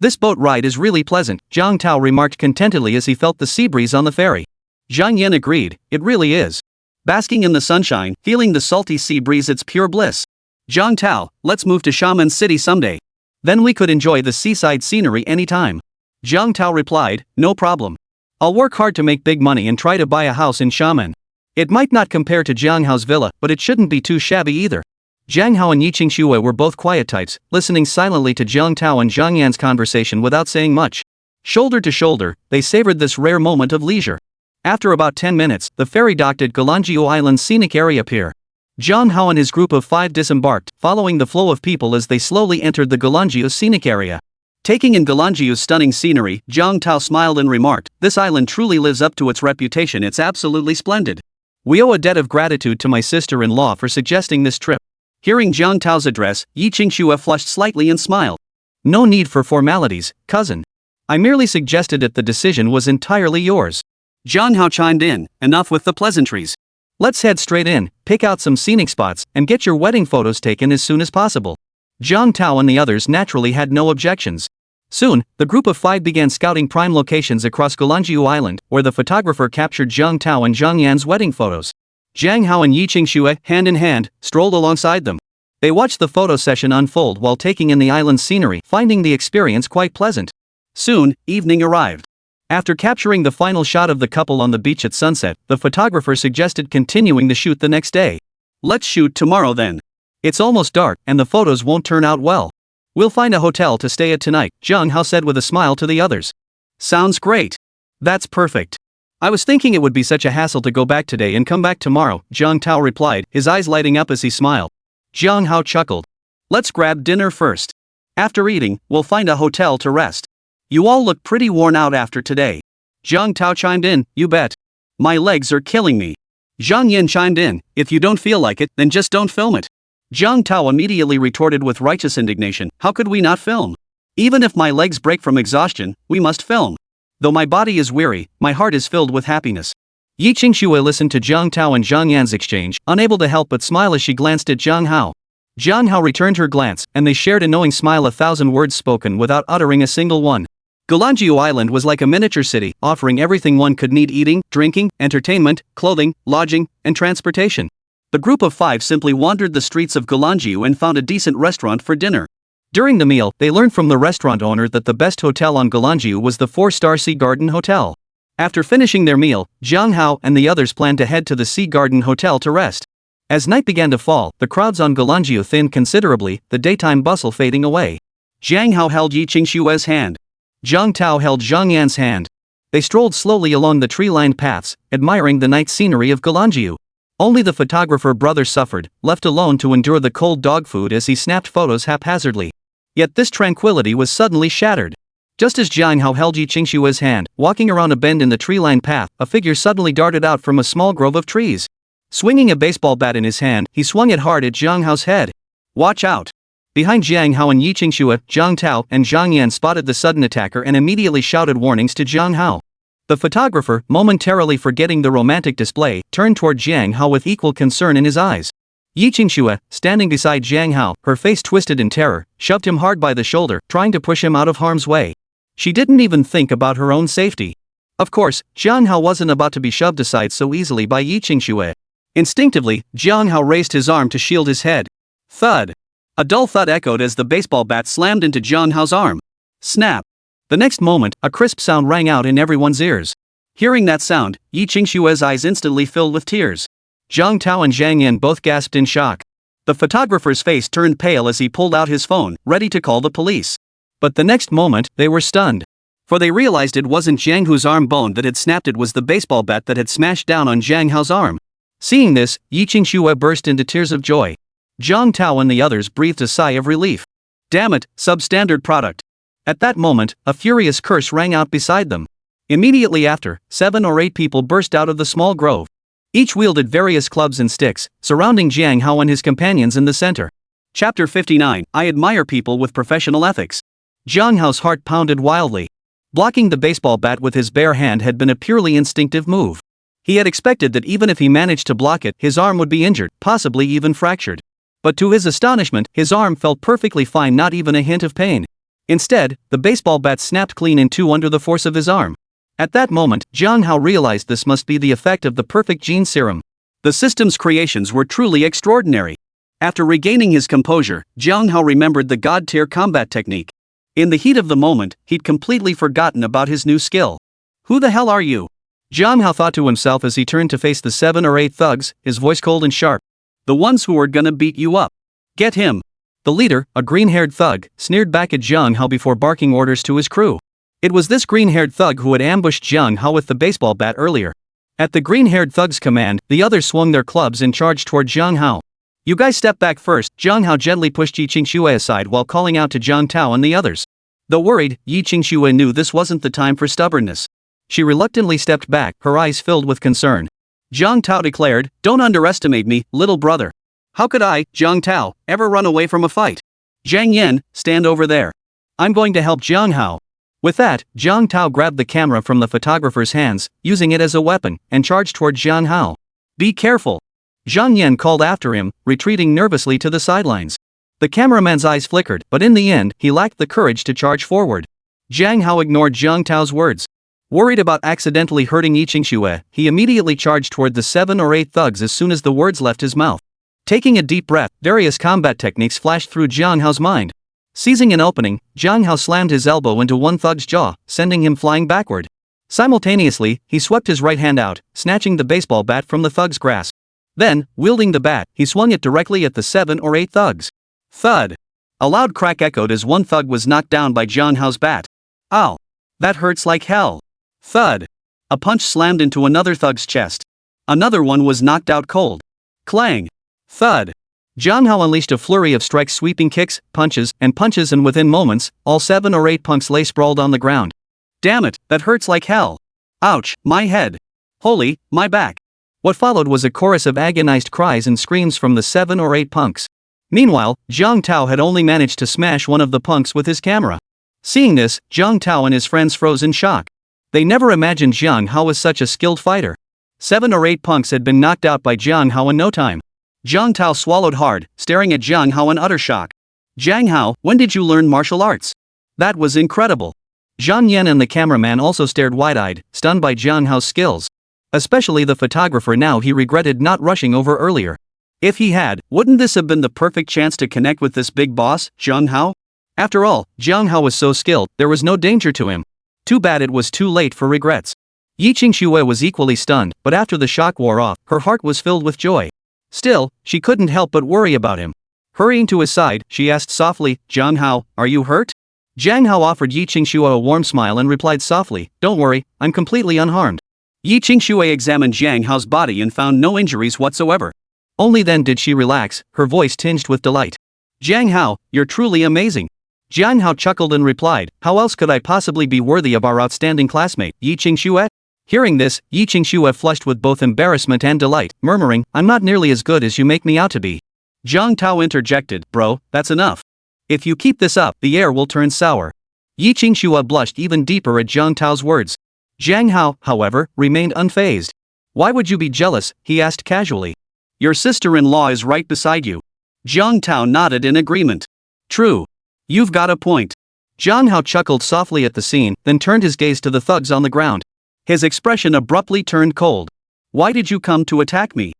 This boat ride is really pleasant, Zhang Tao remarked contentedly as he felt the sea breeze on the ferry. Zhang Yan agreed, it really is. Basking in the sunshine, feeling the salty sea breeze, it's pure bliss. Zhang Tao, let's move to Xiamen City someday. Then we could enjoy the seaside scenery anytime. Zhang Tao replied, no problem. I'll work hard to make big money and try to buy a house in Xiamen. It might not compare to Jiang Hao's villa, but it shouldn't be too shabby either. Jiang Hao and Yi Qingxue were both quiet types, listening silently to Zhang Tao and Zhang Yan's conversation without saying much. Shoulder to shoulder, they savored this rare moment of leisure. After about 10 minutes, the ferry docked at Galanjiu Island's scenic area pier. Zhang Hao and his group of 5 disembarked, following the flow of people as they slowly entered the Galanjiu scenic area. Taking in Galanjiu's stunning scenery, Zhang Tao smiled and remarked, this island truly lives up to its reputation, it's absolutely splendid. We owe a debt of gratitude to my sister-in-law for suggesting this trip. Hearing Zhang Tao's address, Yi Qingxue flushed slightly and smiled. No need for formalities, cousin. I merely suggested it, the decision was entirely yours. Zhang Hao chimed in, enough with the pleasantries. Let's head straight in, pick out some scenic spots, and get your wedding photos taken as soon as possible. Zhang Tao and the others naturally had no objections. Soon, the group of 5 began scouting prime locations across Galanjiu Island, where the photographer captured Zhang Tao and Zhang Yan's wedding photos. Zhang Hao and Yi Qingxue, hand in hand, strolled alongside them. They watched the photo session unfold while taking in the island's scenery, finding the experience quite pleasant. Soon, evening arrived. After capturing the final shot of the couple on the beach at sunset, the photographer suggested continuing the shoot the next day. Let's shoot tomorrow then. It's almost dark, and the photos won't turn out well. We'll find a hotel to stay at tonight, Zhang Hao said with a smile to the others. Sounds great. That's perfect. I was thinking it would be such a hassle to go back today and come back tomorrow, Zhang Tao replied, his eyes lighting up as he smiled. Zhang Hao chuckled. Let's grab dinner first. After eating, we'll find a hotel to rest. You all look pretty worn out after today. Zhang Tao chimed in, you bet. My legs are killing me. Zhang Yan chimed in, if you don't feel like it, then just don't film it. Zhang Tao immediately retorted with righteous indignation, how could we not film? Even if my legs break from exhaustion, we must film. Though my body is weary, my heart is filled with happiness. Yi Qingxue listened to Zhang Tao and Zhang Yan's exchange, unable to help but smile as she glanced at Zhang Hao. Zhang Hao returned her glance, and they shared a knowing smile, 1,000 words spoken without uttering a single one. Gulanjiu Island was like a miniature city, offering everything one could need: eating, drinking, entertainment, clothing, lodging, and transportation. The group of 5 simply wandered the streets of Gulanjiu and found a decent restaurant for dinner. During the meal, they learned from the restaurant owner that the best hotel on Gulanjiu was the 4-star Sea Garden Hotel. After finishing their meal, Zhang Hao and the others planned to head to the Sea Garden Hotel to rest. As night began to fall, the crowds on Gulanjiu thinned considerably, the daytime bustle fading away. Zhang Hao held Yi Qingxue's hand. Zhang Tao held Zhang Yan's hand. They strolled slowly along the tree-lined paths, admiring the night scenery of Gulanjiu. Only the photographer brother suffered, left alone to endure the cold dog food as he snapped photos haphazardly. Yet this tranquility was suddenly shattered. Just as Zhang Hao held Yi Qingxue's hand, walking around a bend in the tree-lined path, a figure suddenly darted out from a small grove of trees. Swinging a baseball bat in his hand, he swung it hard at Zhang Hao's head. Watch out! Behind Zhang Hao and Yi Qingxue, Zhang Tao and Zhang Yan spotted the sudden attacker and immediately shouted warnings to Zhang Hao. The photographer, momentarily forgetting the romantic display, turned toward Zhang Hao with equal concern in his eyes. Yi Qingxue, standing beside Zhang Hao, her face twisted in terror, shoved him hard by the shoulder, trying to push him out of harm's way. She didn't even think about her own safety. Of course, Zhang Hao wasn't about to be shoved aside so easily by Yi Qingxue. Instinctively, Zhang Hao raised his arm to shield his head. Thud! A dull thud echoed as the baseball bat slammed into Zhang Hao's arm. Snap! The next moment, a crisp sound rang out in everyone's ears. Hearing that sound, Yi Qingxue's eyes instantly filled with tears. Zhang Tao and Zhang Yan both gasped in shock. The photographer's face turned pale as he pulled out his phone, ready to call the police. But the next moment, they were stunned. For they realized it wasn't Zhang Hu's arm bone that had snapped, it was the baseball bat that had smashed down on Zhang Hao's arm. Seeing this, Yi Qingxue burst into tears of joy. Zhang Tao and the others breathed a sigh of relief. Damn it, substandard product. At that moment, a furious curse rang out beside them. Immediately after, 7 or 8 people burst out of the small grove. Each wielded various clubs and sticks, surrounding Zhang Hao and his companions in the center. Chapter 59, I admire people with professional ethics. Zhang Hao's heart pounded wildly. Blocking the baseball bat with his bare hand had been a purely instinctive move. He had expected that even if he managed to block it, his arm would be injured, possibly even fractured. But to his astonishment, his arm felt perfectly fine, not even a hint of pain. Instead, the baseball bat snapped clean in two under the force of his arm. At that moment, Zhang Hao realized this must be the effect of the perfect gene serum. The system's creations were truly extraordinary. After regaining his composure, Zhang Hao remembered the god-tier combat technique. In the heat of the moment, he'd completely forgotten about his new skill. Who the hell are you? Zhang Hao thought to himself as he turned to face the 7 or 8 thugs, his voice cold and sharp. The ones who were gonna beat you up. Get him. The leader, a green-haired thug, sneered back at Zhang Hao before barking orders to his crew. It was this green-haired thug who had ambushed Zhang Hao with the baseball bat earlier. At the green-haired thug's command, the others swung their clubs and charged toward Zhang Hao. You guys step back first, Zhang Hao gently pushed Yi Qingxue aside while calling out to Zhang Tao and the others. Though worried, Yi Qingxue knew this wasn't the time for stubbornness. She reluctantly stepped back, her eyes filled with concern. Zhang Tao declared, "Don't underestimate me, little brother. How could I, Zhang Tao, ever run away from a fight? Zhang Yan, stand over there. I'm going to help Zhang Hao." With that, Zhang Tao grabbed the camera from the photographer's hands, using it as a weapon, and charged toward Zhang Hao. "Be careful." Zhang Yan called after him, retreating nervously to the sidelines. The cameraman's eyes flickered, but in the end, he lacked the courage to charge forward. Zhang Hao ignored Zhang Tao's words. Worried about accidentally hurting Yi Qingxue, he immediately charged toward the 7 or 8 thugs as soon as the words left his mouth. Taking a deep breath, various combat techniques flashed through Zhang Hao's mind. Seizing an opening, Zhang Hao slammed his elbow into one thug's jaw, sending him flying backward. Simultaneously, he swept his right hand out, snatching the baseball bat from the thug's grasp. Then, wielding the bat, he swung it directly at the 7 or 8 thugs. Thud! A loud crack echoed as one thug was knocked down by Jiang Hao's bat. Ow! That hurts like hell. Thud! A punch slammed into another thug's chest. Another one was knocked out cold. Clang! Thud! Jiang Hao unleashed a flurry of strikes, sweeping kicks, punches, and within moments, all 7 or 8 punks lay sprawled on the ground. Damn it, that hurts like hell. Ouch, my head. Holy, my back. What followed was a chorus of agonized cries and screams from the 7 or 8 punks. Meanwhile, Jiang Tao had only managed to smash one of the punks with his camera. Seeing this, Jiang Tao and his friends froze in shock. They never imagined Jiang Hao was such a skilled fighter. 7 or 8 punks had been knocked out by Jiang Hao in no time. Jiang Tao swallowed hard, staring at Jiang Hao in utter shock. Jiang Hao, when did you learn martial arts? That was incredible. Zhang Yan and the cameraman also stared wide-eyed, stunned by Jiang Hao's skills. Especially the photographer. Now he regretted not rushing over earlier. If he had, wouldn't this have been the perfect chance to connect with this big boss, Jiang Hao? After all, Jiang Hao was so skilled, there was no danger to him. Too bad it was too late for regrets. Yi Qingxue was equally stunned, but after the shock wore off, her heart was filled with joy. Still, she couldn't help but worry about him. Hurrying to his side, she asked softly, Jiang Hao, are you hurt? Jiang Hao offered Yi Qingxue a warm smile and replied softly, don't worry, I'm completely unharmed. Yi Qingxue examined Jiang Hao's body and found no injuries whatsoever. Only then did she relax, her voice tinged with delight. Jiang Hao, you're truly amazing. Jiang Hao chuckled and replied, how else could I possibly be worthy of our outstanding classmate, Yi Qingxue? Hearing this, Yi Qingxue flushed with both embarrassment and delight, murmuring, I'm not nearly as good as you make me out to be. Jiang Tao interjected, bro, that's enough. If you keep this up, the air will turn sour. Yi Qingxue blushed even deeper at Jiang Tao's words. Jiang Hao, however, remained unfazed. Why would you be jealous? He asked casually. Your sister-in-law is right beside you. Jiang Tao nodded in agreement. True. You've got a point. Jiang Hao chuckled softly at the scene, then turned his gaze to the thugs on the ground. His expression abruptly turned cold. Why did you come to attack me?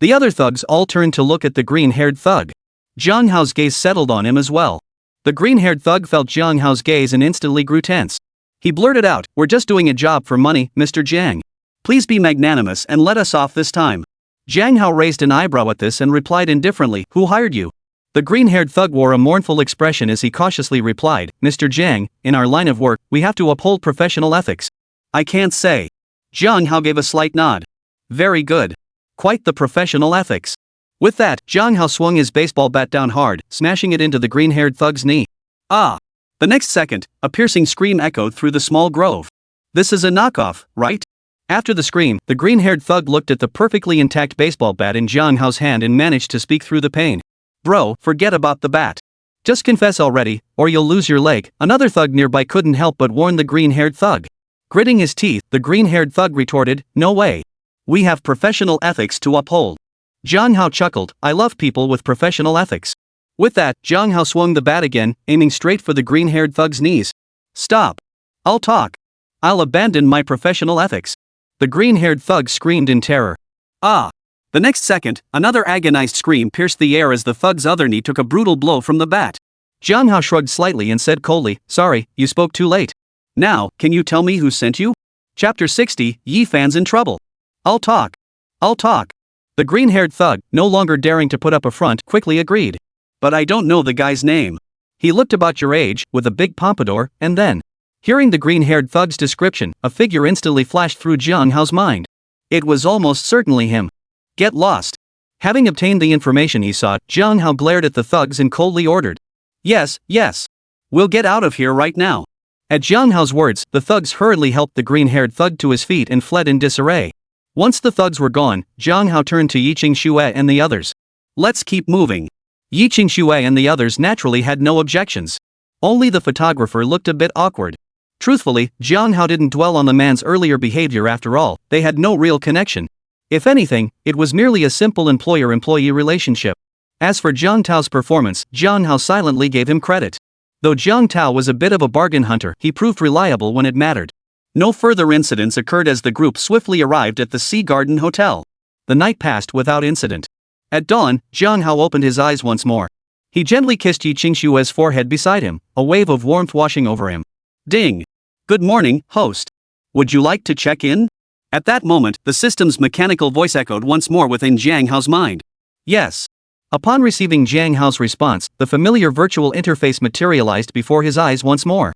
The other thugs all turned to look at the green-haired thug. Jiang Hao's gaze settled on him as well. The green-haired thug felt Jiang Hao's gaze and instantly grew tense. He blurted out, we're just doing a job for money, Mr. Jiang. Please be magnanimous and let us off this time. Jiang Hao raised an eyebrow at this and replied indifferently, who hired you? The green-haired thug wore a mournful expression as he cautiously replied, Mr. Jiang, in our line of work, we have to uphold professional ethics. I can't say. Jiang Hao gave a slight nod. Very good. Quite the professional ethics. With that, Jiang Hao swung his baseball bat down hard, smashing it into the green-haired thug's knee. Ah! The next second, a piercing scream echoed through the small grove. This is a knockoff, right? After the scream, the green-haired thug looked at the perfectly intact baseball bat in Jiang Hao's hand and managed to speak through the pain. Bro, forget about the bat. Just confess already, or you'll lose your leg. Another thug nearby couldn't help but warn the green-haired thug. Gritting his teeth, the green-haired thug retorted, no way. We have professional ethics to uphold. Jiang Hao chuckled, I love people with professional ethics. With that, Jiang Hao swung the bat again, aiming straight for the green-haired thug's knees. Stop. I'll talk. I'll abandon my professional ethics. The green-haired thug screamed in terror. Ah! The next second, another agonized scream pierced the air as the thug's other knee took a brutal blow from the bat. Jiang Hao shrugged slightly and said coldly, sorry, you spoke too late. Now, can you tell me who sent you? Chapter 60, Yi Fan's in trouble. I'll talk. I'll talk. The green-haired thug, no longer daring to put up a front, quickly agreed. But I don't know the guy's name. He looked about your age, with a big pompadour, and then. Hearing the green-haired thug's description, a figure instantly flashed through Jiang Hao's mind. It was almost certainly him. Get lost. Having obtained the information he sought, Jiang Hao glared at the thugs and coldly ordered. Yes, yes. We'll get out of here right now. At Jiang Hao's words, the thugs hurriedly helped the green-haired thug to his feet and fled in disarray. Once the thugs were gone, Jiang Hao turned to Yi Qingxue and the others. Let's keep moving. Yi Qingxue and the others naturally had no objections. Only the photographer looked a bit awkward. Truthfully, Jiang Hao didn't dwell on the man's earlier behavior after all, they had no real connection. If anything, it was merely a simple employer-employee relationship. As for Jiang Tao's performance, Jiang Hao silently gave him credit. Though Jiang Tao was a bit of a bargain hunter, he proved reliable when it mattered. No further incidents occurred as the group swiftly arrived at the Sea Garden Hotel. The night passed without incident. At dawn, Jiang Hao opened his eyes once more. He gently kissed Yi Qingxue's forehead beside him, a wave of warmth washing over him. Ding! Good morning, host. Would you like to check in? At that moment, the system's mechanical voice echoed once more within Jiang Hao's mind. Yes. Upon receiving Jiang Hao's response, the familiar virtual interface materialized before his eyes once more.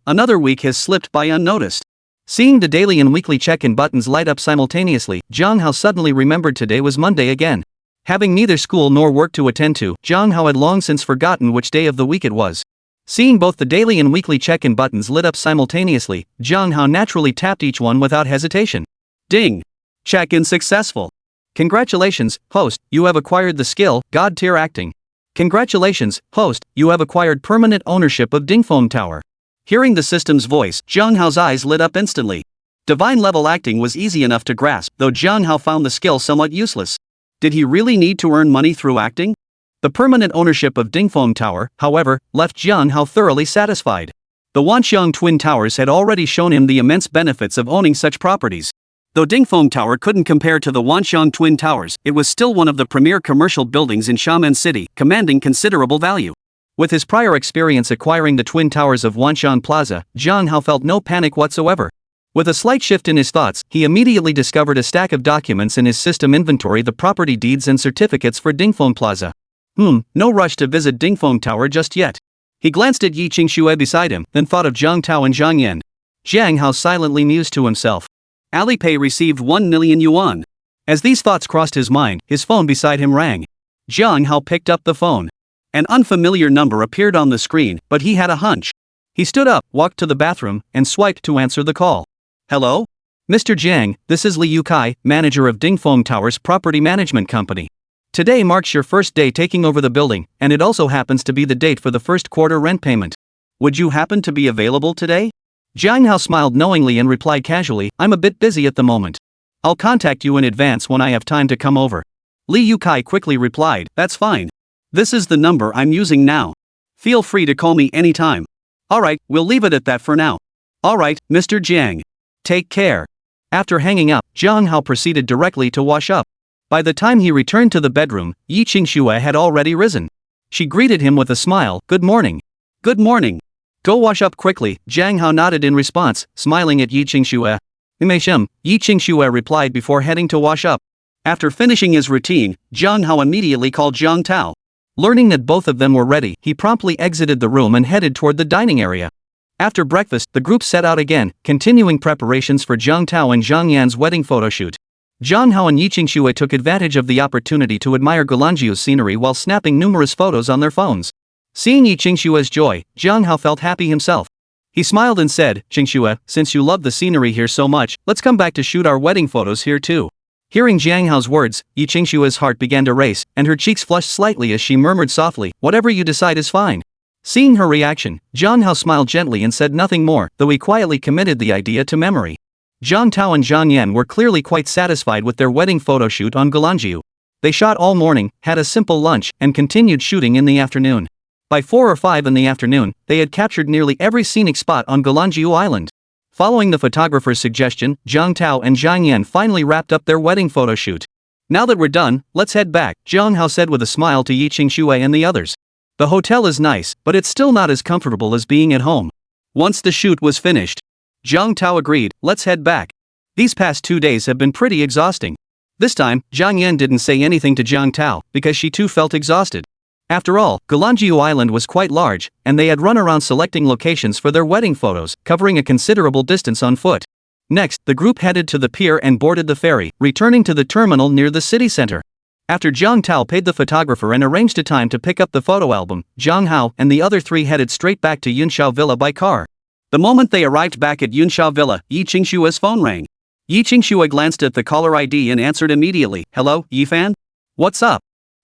Another week has slipped by unnoticed. Seeing the daily and weekly check-in buttons light up simultaneously, Jiang Hao suddenly remembered today was Monday again. Having neither school nor work to attend to, Jiang Hao had long since forgotten which day of the week it was. Seeing both the daily and weekly check-in buttons lit up simultaneously, Jiang Hao naturally tapped each one without hesitation. Ding! Check-in successful. Congratulations, host, you have acquired the skill, God-tier acting. Congratulations, host, you have acquired permanent ownership of Dingfeng Tower. Hearing the system's voice, Jiang Hao's eyes lit up instantly. Divine-level acting was easy enough to grasp, though Jiang Hao found the skill somewhat useless. Did he really need to earn money through acting? The permanent ownership of Dingfeng Tower, however, left Jiang Hao thoroughly satisfied. The Wanxiang Twin Towers had already shown him the immense benefits of owning such properties. Though Dingfeng Tower couldn't compare to the Wanxiang Twin Towers, it was still one of the premier commercial buildings in Xiamen City, commanding considerable value. With his prior experience acquiring the Twin Towers of Wanxiang Plaza, Jiang Hao felt no panic whatsoever. With a slight shift in his thoughts, he immediately discovered a stack of documents in his system inventory, the property deeds and certificates for Dingfeng Plaza. No rush to visit Dingfeng Tower just yet. He glanced at Yi Qingxue beside him, then thought of Zhang Tao and Zhang Yan. Jiang Hao silently mused to himself. Alipay received 1 million yuan. As these thoughts crossed his mind, his phone beside him rang. Jiang Hao picked up the phone. An unfamiliar number appeared on the screen, but he had a hunch. He stood up, walked to the bathroom, and swiped to answer the call. Hello? Mr. Jiang, this is Li Yukai, manager of Dingfeng Tower's property management company. Today marks your first day taking over the building, and it also happens to be the date for the first quarter rent payment. Would you happen to be available today? Jiang Hao smiled knowingly and replied casually, I'm a bit busy at the moment. I'll contact you in advance when I have time to come over. Li Yukai quickly replied, that's fine. This is the number I'm using now. Feel free to call me anytime. Alright, we'll leave it at that for now. Alright, Mr. Jiang. Take care. After hanging up, Jiang Hao proceeded directly to wash up. By the time he returned to the bedroom, Yi Qingxue had already risen. She greeted him with a smile, Good morning. Good morning. Go wash up quickly, Jiang Hao nodded in response, smiling at Yi Qingxue. Yi Qingxue replied before heading to wash up. After finishing his routine, Jiang Hao immediately called Zhang Tao. Learning that both of them were ready, he promptly exited the room and headed toward the dining area. After breakfast, the group set out again, continuing preparations for Zhang Tao and Zhang Yan's wedding photoshoot. Zhang Hao and Yi Qingxue took advantage of the opportunity to admire Gulanjiu's scenery while snapping numerous photos on their phones. Seeing Yi Qingxue's joy, Zhang Hao felt happy himself. He smiled and said, Qingxue, since you love the scenery here so much, let's come back to shoot our wedding photos here too. Hearing Jiang Hao's words, Yi Qingxue's heart began to race, and her cheeks flushed slightly as she murmured softly, Whatever you decide is fine. Seeing her reaction, Zhang Hao smiled gently and said nothing more, though he quietly committed the idea to memory. Zhang Tao and Zhang Yan were clearly quite satisfied with their wedding photoshoot on Gulanjiu. They shot all morning, had a simple lunch, and continued shooting in the afternoon. By 4 or 5 in the afternoon, they had captured nearly every scenic spot on Gulanjiu Island. Following the photographer's suggestion, Zhang Tao and Zhang Yan finally wrapped up their wedding photoshoot. Now that we're done, let's head back, Zhang Hao said with a smile to Yi Qingxue and the others. The hotel is nice, but it's still not as comfortable as being at home. Once the shoot was finished, Zhang Tao agreed, let's head back. These past 2 days have been pretty exhausting. This time, Zhang Yan didn't say anything to Zhang Tao, because she too felt exhausted. After all, Gulanjiu Island was quite large, and they had run around selecting locations for their wedding photos, covering a considerable distance on foot. Next, the group headed to the pier and boarded the ferry, returning to the terminal near the city center. After Zhang Tao paid the photographer and arranged a time to pick up the photo album, Zhang Hao and the other 3 headed straight back to Yunshao Villa by car. The moment they arrived back at Yunshao Villa, Yi Qingxue's phone rang. Yi Qingxue glanced at the caller ID and answered immediately, Hello, Yifan? What's up?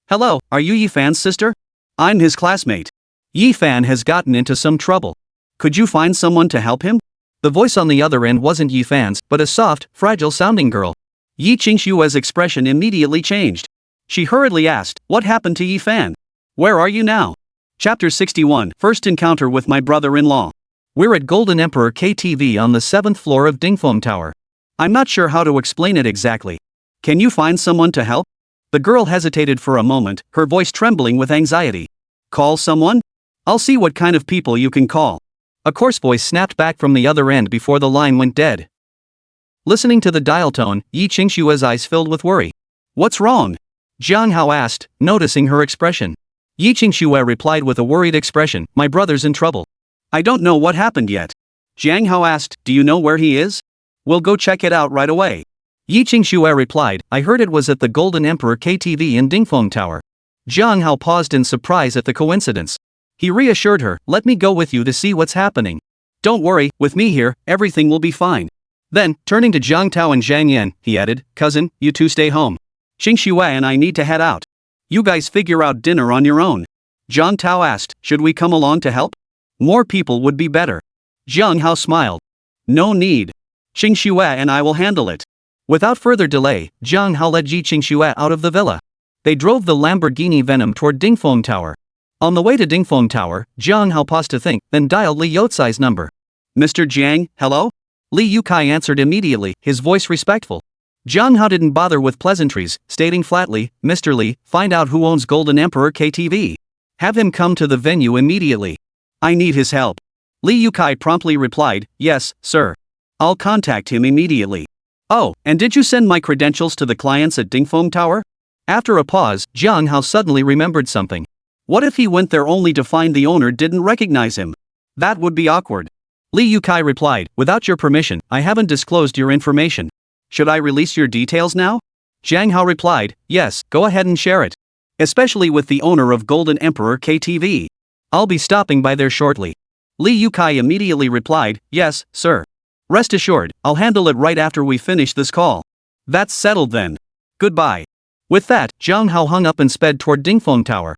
Hello, are you Yifan's sister? I'm his classmate. Yifan has gotten into some trouble. Could you find someone to help him? The voice on the other end wasn't Yifan's, but a soft, fragile-sounding girl. Yi Qingxue's expression immediately changed. She hurriedly asked, What happened to Yifan? Where are you now? Chapter 61, First Encounter with My Brother-in-Law. We're at Golden Emperor KTV on the 7th floor of Dingfeng Tower. I'm not sure how to explain it exactly. Can you find someone to help? The girl hesitated for a moment, her voice trembling with anxiety. Call someone? I'll see what kind of people you can call. A coarse voice snapped back from the other end before the line went dead. Listening to the dial tone, Yi Qingshue's eyes filled with worry. What's wrong? Jiang Hao asked, noticing her expression. Yi Qingxue replied with a worried expression, my brother's in trouble. I don't know what happened yet. Jiang Hao asked, do you know where he is? We'll go check it out right away. Yi Qingxue replied, I heard it was at the Golden Emperor KTV in Dingfeng Tower. Jiang Hao paused in surprise at the coincidence. He reassured her, let me go with you to see what's happening. Don't worry, with me here, everything will be fine. Then, turning to Jiang Tao and Zhang Yan, he added, cousin, you two stay home. Qingxue and I need to head out. You guys figure out dinner on your own. Jiang Tao asked, should we come along to help? More people would be better. Jiang Hao smiled. No need. Qingxue and I will handle it. Without further delay, Jiang Hao led Yi Qingxue out of the villa. They drove the Lamborghini Venom toward Dingfeng Tower. On the way to Dingfeng Tower, Jiang Hao paused to think, then dialed Li Youcai's number. Mr. Jiang, hello? Li Youcai answered immediately, his voice respectful. Jiang Hao didn't bother with pleasantries, stating flatly, Mr. Li, find out who owns Golden Emperor KTV. Have him come to the venue immediately. I need his help. Li Youcai promptly replied, yes, sir. I'll contact him immediately. Oh, and did you send my credentials to the clients at Dingfeng Tower? After a pause, Jiang Hao suddenly remembered something. What if he went there only to find the owner didn't recognize him? That would be awkward. Li Youcai replied, without your permission, I haven't disclosed your information. Should I release your details now? Jiang Hao replied, yes, go ahead and share it. Especially with the owner of Golden Emperor KTV. I'll be stopping by there shortly. Li Youcai immediately replied, yes, sir. Rest assured, I'll handle it right after we finish this call. That's settled then. Goodbye. With that, Jiang Hao hung up and sped toward Dingfeng Tower.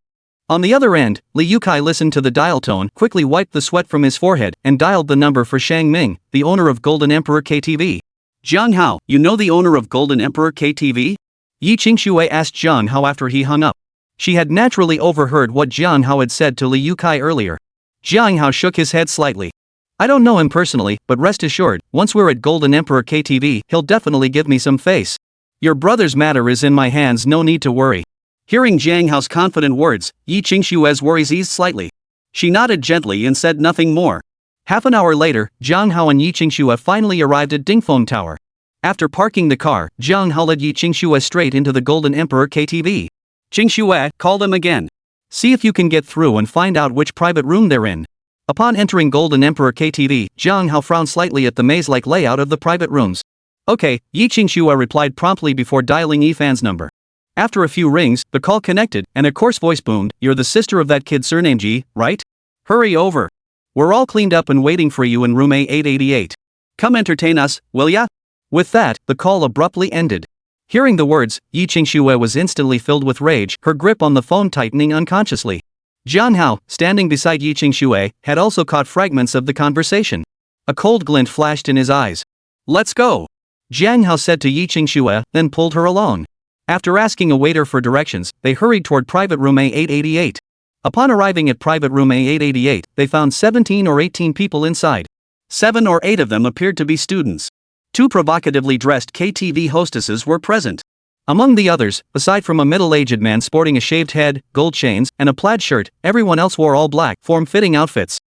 On the other end, Li Youcai listened to the dial tone, quickly wiped the sweat from his forehead, and dialed the number for Shang Ming, the owner of Golden Emperor KTV. Jiang Hao, you know the owner of Golden Emperor KTV? Yi Qingxue asked Jiang Hao after he hung up. She had naturally overheard what Jiang Hao had said to Li Youcai earlier. Jiang Hao shook his head slightly. I don't know him personally, but rest assured, once we're at Golden Emperor KTV, he'll definitely give me some face. Your brother's matter is in my hands, no need to worry. Hearing Jiang Hao's confident words, Yi Qingshue's worries eased slightly. She nodded gently and said nothing more. Half an hour later, Jiang Hao and Yi Qingxue finally arrived at Dingfeng Tower. After parking the car, Jiang Hao led Yi Qingxue straight into the Golden Emperor KTV. Qingxue, call them again. See if you can get through and find out which private room they're in. Upon entering Golden Emperor KTV, Jiang Hao frowned slightly at the maze-like layout of the private rooms. Okay, Yi Qingxue replied promptly before dialing Yifan's number. After a few rings, the call connected, and a coarse voice boomed, you're the sister of that kid surnamed Ji, right? Hurry over. We're all cleaned up and waiting for you in room A888. Come entertain us, will ya? With that, the call abruptly ended. Hearing the words, Yi Qingxue was instantly filled with rage, her grip on the phone tightening unconsciously. Jiang Hao, standing beside Yi Qingxue, had also caught fragments of the conversation. A cold glint flashed in his eyes. Let's go. Jiang Hao said to Yi Qingxue, then pulled her along. After asking a waiter for directions, they hurried toward private room A888. Upon arriving at private room A888, they found 17 or 18 people inside. 7 or 8 of them appeared to be students. 2 provocatively dressed KTV hostesses were present. Among the others, aside from a middle-aged man sporting a shaved head, gold chains, and a plaid shirt, everyone else wore all black, form-fitting outfits.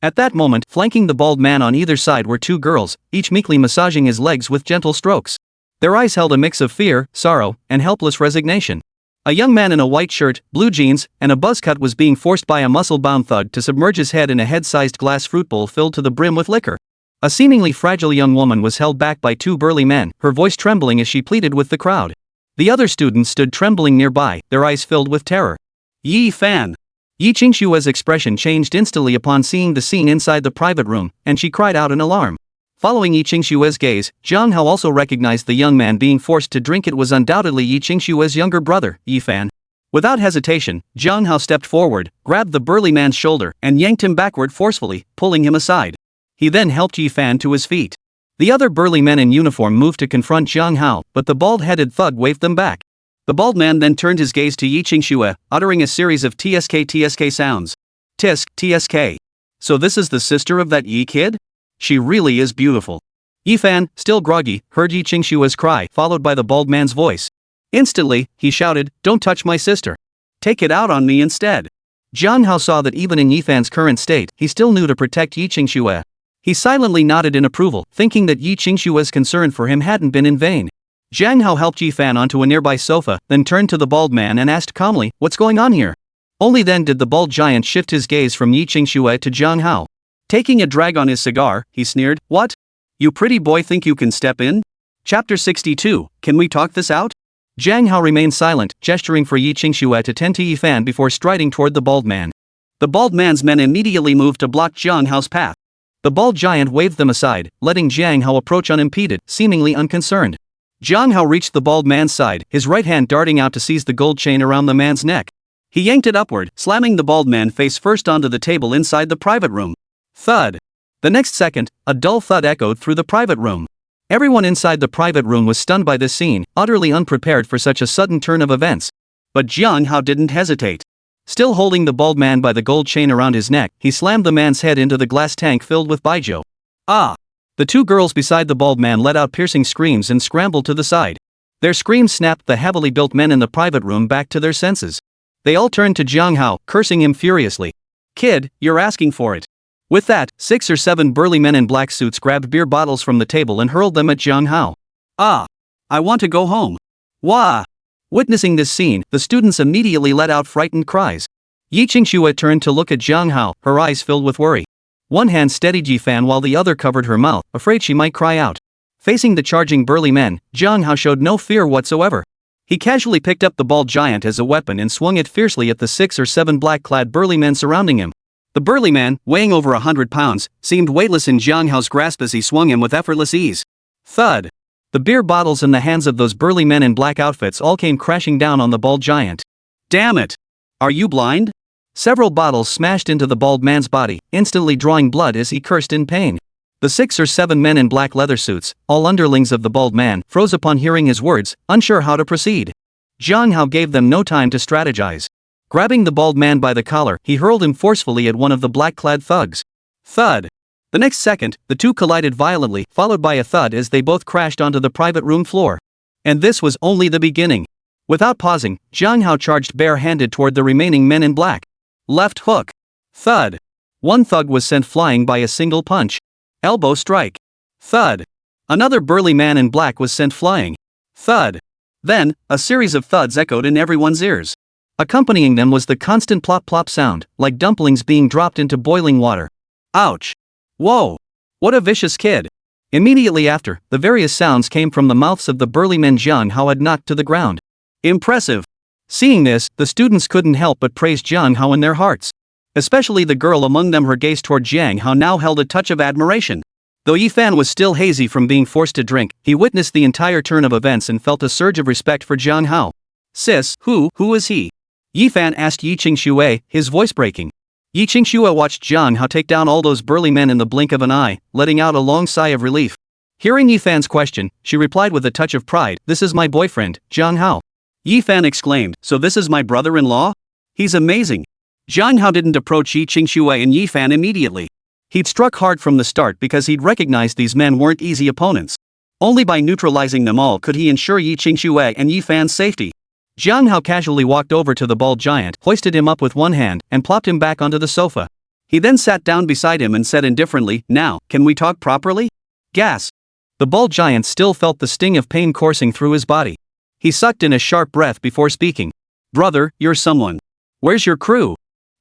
At that moment, flanking the bald man on either side were 2 girls, each meekly massaging his legs with gentle strokes. Their eyes held a mix of fear, sorrow, and helpless resignation. A young man in a white shirt, blue jeans, and a buzz cut was being forced by a muscle-bound thug to submerge his head in a head-sized glass fruit bowl filled to the brim with liquor. A seemingly fragile young woman was held back by 2 burly men, her voice trembling as she pleaded with the crowd. The other students stood trembling nearby, their eyes filled with terror. Yi Fan. Yi Qingshue's expression changed instantly upon seeing the scene inside the private room, and she cried out in alarm. Following Yi Qingshue's gaze, Jiang Hao also recognized the young man being forced to drink. It was undoubtedly Yi Qingshue's younger brother, Yi Fan. Without hesitation, Jiang Hao stepped forward, grabbed the burly man's shoulder, and yanked him backward forcefully, pulling him aside. He then helped Yi Fan to his feet. The other burly men in uniform moved to confront Jiang Hao, but the bald-headed thug waved them back. The bald man then turned his gaze to Yi Qingxue, uttering a series of TSK sounds. Tisk, TSK. So this is the sister of that Yi kid? She really is beautiful. Yi Fan, still groggy, heard Yi Qingshue's cry, followed by the bald man's voice. Instantly, he shouted, don't touch my sister. Take it out on me instead. Jiang Hao saw that even in Yi Fan's current state, he still knew to protect Yi Qingxue. He silently nodded in approval, thinking that Yi Qingshua's concern for him hadn't been in vain. Jiang Hao helped Yi Fan onto a nearby sofa, then turned to the bald man and asked calmly, "What's going on here?" Only then did the bald giant shift his gaze from Yi Qingxue to Jiang Hao. Taking a drag on his cigar, he sneered, "What? You pretty boy think you can step in?" Chapter 62, Can we talk this out? Jiang Hao remained silent, gesturing for Yi Qingxue to tend to Yi Fan before striding toward the bald man. The bald man's men immediately moved to block Jiang Hao's path. The bald giant waved them aside, letting Jiang Hao approach unimpeded, seemingly unconcerned. Jiang Hao reached the bald man's side, his right hand darting out to seize the gold chain around the man's neck. He yanked it upward, slamming the bald man face first onto the table inside the private room. Thud. The next second, a dull thud echoed through the private room. Everyone inside the private room was stunned by this scene, utterly unprepared for such a sudden turn of events. But Jiang Hao didn't hesitate. Still holding the bald man by the gold chain around his neck, he slammed the man's head into the glass tank filled with baijiu. Ah! The two girls beside the bald man let out piercing screams and scrambled to the side. Their screams snapped the heavily built men in the private room back to their senses. They all turned to Jiang Hao, cursing him furiously. "Kid, you're asking for it." With that, 6 or 7 burly men in black suits grabbed beer bottles from the table and hurled them at Jiang Hao. "Ah! I want to go home. Wah!" Witnessing this scene, the students immediately let out frightened cries. Yi Qingxue turned to look at Jiang Hao, her eyes filled with worry. One hand steadied Yi Fan while the other covered her mouth, afraid she might cry out. Facing the charging burly men, Jiang Hao showed no fear whatsoever. He casually picked up the bald giant as a weapon and swung it fiercely at the 6 or 7 black-clad burly men surrounding him. The burly man, weighing over 100 pounds, seemed weightless in Jiang Hao's grasp as he swung him with effortless ease. Thud! The beer bottles in the hands of those burly men in black outfits all came crashing down on the bald giant. "Damn it! Are you blind?" Several bottles smashed into the bald man's body, instantly drawing blood as he cursed in pain. The 6 or 7 men in black leather suits, all underlings of the bald man, froze upon hearing his words, unsure how to proceed. Jiang Hao gave them no time to strategize. Grabbing the bald man by the collar, he hurled him forcefully at one of the black-clad thugs. Thud! The next second, the two collided violently, followed by a thud as they both crashed onto the private room floor. And this was only the beginning. Without pausing, Jiang Hao charged bare-handed toward the remaining men in black. Left hook. Thud. One thug was sent flying by a single punch. Elbow strike. Thud. Another burly man in black was sent flying. Thud. Then, a series of thuds echoed in everyone's ears. Accompanying them was the constant plop-plop sound, like dumplings being dropped into boiling water. Ouch! Whoa! What a vicious kid! Immediately after, the various sounds came from the mouths of the burly men Jiang Hao had knocked to the ground. Impressive! Seeing this, the students couldn't help but praise Jiang Hao in their hearts. Especially the girl among them, her gaze toward Jiang Hao now held a touch of admiration. Though Yi Fan was still hazy from being forced to drink, he witnessed the entire turn of events and felt a surge of respect for Jiang Hao. "Sis, who is he?" Yi Fan asked Yi Qingxue, his voice breaking. Yi Qingxue watched Jiang Hao take down all those burly men in the blink of an eye, letting out a long sigh of relief. Hearing Yi Fan's question, she replied with a touch of pride, "This is my boyfriend, Jiang Hao." Yi Fan exclaimed, "So this is my brother-in-law? He's amazing." Jiang Hao didn't approach Yi Qingxue and Yi Fan immediately. He'd struck hard from the start because he'd recognized these men weren't easy opponents. Only by neutralizing them all could he ensure Yi Qingxue and Yi Fan's safety. Jiang Hao casually walked over to the bald giant, hoisted him up with one hand, and plopped him back onto the sofa. He then sat down beside him and said indifferently, "Now, can we talk properly?" Gas. The bald giant still felt the sting of pain coursing through his body. He sucked in a sharp breath before speaking. "Brother, you're someone. Where's your crew?"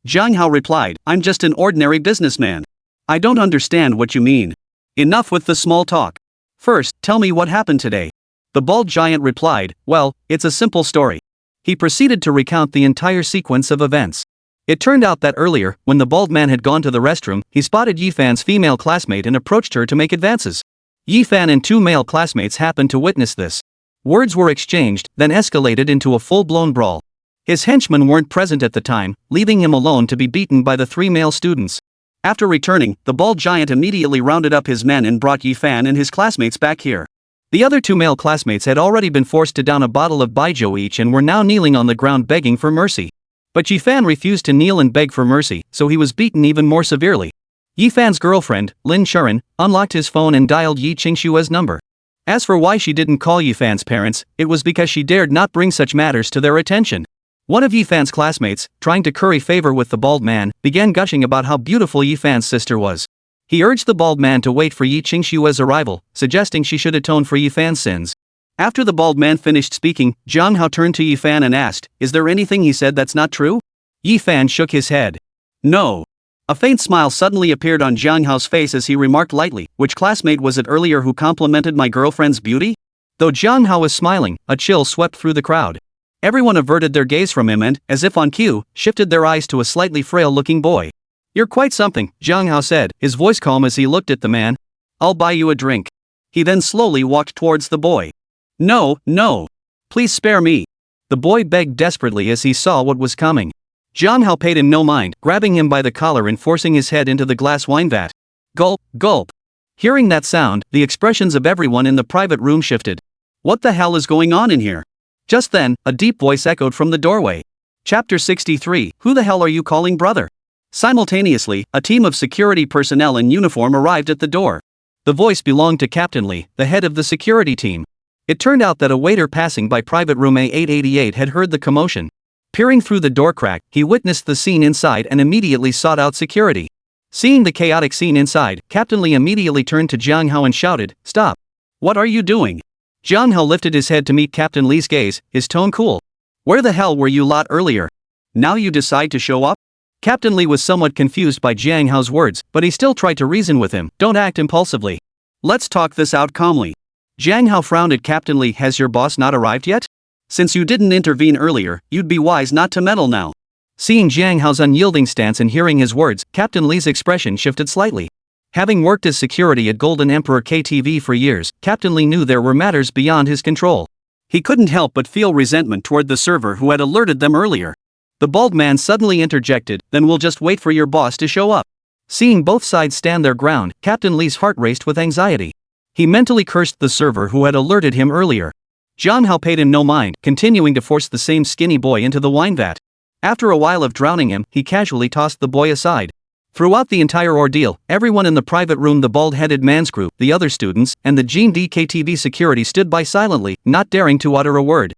Jiang Hao replied, "I'm just an ordinary businessman. I don't understand what you mean. Enough with the small talk. First, tell me what happened today." The bald giant replied, "Well, it's a simple story." He proceeded to recount the entire sequence of events. It turned out that earlier, when the bald man had gone to the restroom, he spotted Yi Fan's female classmate and approached her to make advances. Yi Fan and 2 male classmates happened to witness this. Words were exchanged, then escalated into a full-blown brawl. His henchmen weren't present at the time, leaving him alone to be beaten by the 3 male students. After returning, the bald giant immediately rounded up his men and brought Yi Fan and his classmates back here. The other 2 male classmates had already been forced to down a bottle of baijiu each and were now kneeling on the ground begging for mercy. But Yi Fan refused to kneel and beg for mercy, so he was beaten even more severely. Yi Fan's girlfriend, Lin Churen, unlocked his phone and dialed Yi Qingshue's number. As for why she didn't call Yi Fan's parents, it was because she dared not bring such matters to their attention. One of Yi Fan's classmates, trying to curry favor with the bald man, began gushing about how beautiful Yi Fan's sister was. He urged the bald man to wait for Yi Qingshua's arrival, suggesting she should atone for Yi Fan's sins. After the bald man finished speaking, Zhang Hao turned to Yi Fan and asked, "Is there anything he said that's not true?" Yi Fan shook his head. "No." A faint smile suddenly appeared on Zhang Hao's face as he remarked lightly, "Which classmate was it earlier who complimented my girlfriend's beauty?" Though Zhang Hao was smiling, a chill swept through the crowd. Everyone averted their gaze from him and, as if on cue, shifted their eyes to a slightly frail-looking boy. "You're quite something," Zhang Hao said, his voice calm as he looked at the man. "I'll buy you a drink." He then slowly walked towards the boy. "No, no. Please spare me." The boy begged desperately as he saw what was coming. Zhang Hao paid him no mind, grabbing him by the collar and forcing his head into the glass wine vat. Gulp, gulp. Hearing that sound, the expressions of everyone in the private room shifted. What the hell is going on in here? Just then, a deep voice echoed from the doorway. Chapter 63, Who the hell are you calling brother? Simultaneously, a team of security personnel in uniform arrived at the door. The voice belonged to Captain Lee, the head of the security team. It turned out that a waiter passing by private room A888 had heard the commotion. Peering through the door crack, he witnessed the scene inside and immediately sought out security. Seeing the chaotic scene inside, Captain Lee immediately turned to Zhang Hao and shouted, "Stop! What are you doing?" Zhang Hao lifted his head to meet Captain Lee's gaze, his tone cool. "Where the hell were you lot earlier? Now you decide to show up?" Captain Lee was somewhat confused by Zhang Hao's words, but he still tried to reason with him. "Don't act impulsively. Let's talk this out calmly." Zhang Hao frowned at Captain Lee. "Has your boss not arrived yet? Since you didn't intervene earlier, you'd be wise not to meddle now." Seeing Zhang Hao's unyielding stance and hearing his words, Captain Lee's expression shifted slightly. Having worked as security at Golden Emperor KTV for years, Captain Lee knew there were matters beyond his control. He couldn't help but feel resentment toward the server who had alerted them earlier. The bald man suddenly interjected, "Then we'll just wait for your boss to show up." Seeing both sides stand their ground, Captain Lee's heart raced with anxiety. He mentally cursed the server who had alerted him earlier. Zhang Hao paid him no mind, continuing to force the same skinny boy into the wine vat. After a while of drowning him, he casually tossed the boy aside. Throughout the entire ordeal, everyone in the private room, the bald-headed man's group, the other students, and the Jean DKTV security stood by silently, not daring to utter a word.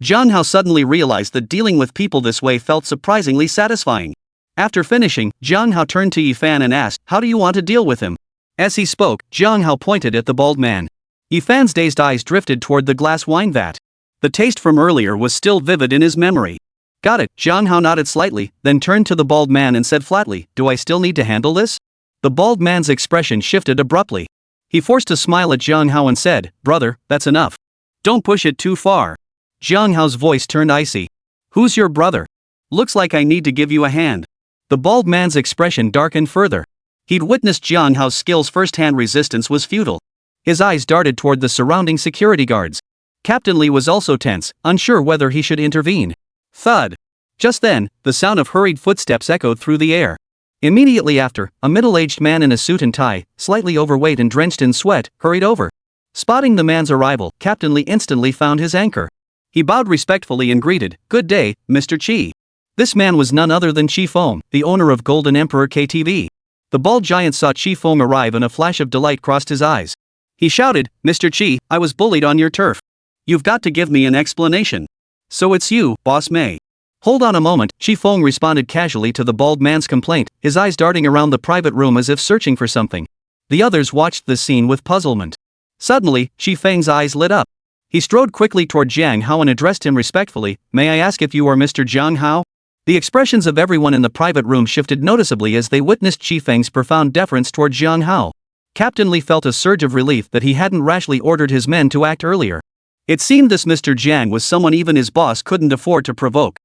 Zhang Hao suddenly realized that dealing with people this way felt surprisingly satisfying. After finishing, Zhang Hao turned to Yi Fan and asked, "How do you want to deal with him?" As he spoke, Zhang Hao pointed at the bald man. Yi Fan's dazed eyes drifted toward the glass wine vat. The taste from earlier was still vivid in his memory. "Got it." Zhang Hao nodded slightly, then turned to the bald man and said flatly, "Do I still need to handle this?" The bald man's expression shifted abruptly. He forced a smile at Zhang Hao and said, "Brother, that's enough. Don't push it too far." Zhang Hao's voice turned icy. "Who's your brother? Looks like I need to give you a hand." The bald man's expression darkened further. He'd witnessed Zhang Hao's skills firsthand. Resistance was futile. His eyes darted toward the surrounding security guards. Captain Lee was also tense, unsure whether he should intervene. Thud. Just then, the sound of hurried footsteps echoed through the air. Immediately after, a middle-aged man in a suit and tie, slightly overweight and drenched in sweat, hurried over. Spotting the man's arrival, Captain Lee instantly found his anchor. He bowed respectfully and greeted, "Good day, Mr. Qi." This man was none other than Qi Feng, the owner of Golden Emperor KTV. The bald giant saw Qi Feng arrive and a flash of delight crossed his eyes. He shouted, "Mr. Qi, I was bullied on your turf. You've got to give me an explanation." "So it's you, Boss May." "Hold on a moment," Qi Feng responded casually to the bald man's complaint, his eyes darting around the private room as if searching for something. The others watched the scene with puzzlement. Suddenly, Qi Feng's eyes lit up. He strode quickly toward Zhang Hao and addressed him respectfully, "May I ask if you are Mr. Zhang Hao?" The expressions of everyone in the private room shifted noticeably as they witnessed Qi Feng's profound deference toward Zhang Hao. Captain Lee felt a surge of relief that he hadn't rashly ordered his men to act earlier. It seemed this Mr. Zhang was someone even his boss couldn't afford to provoke.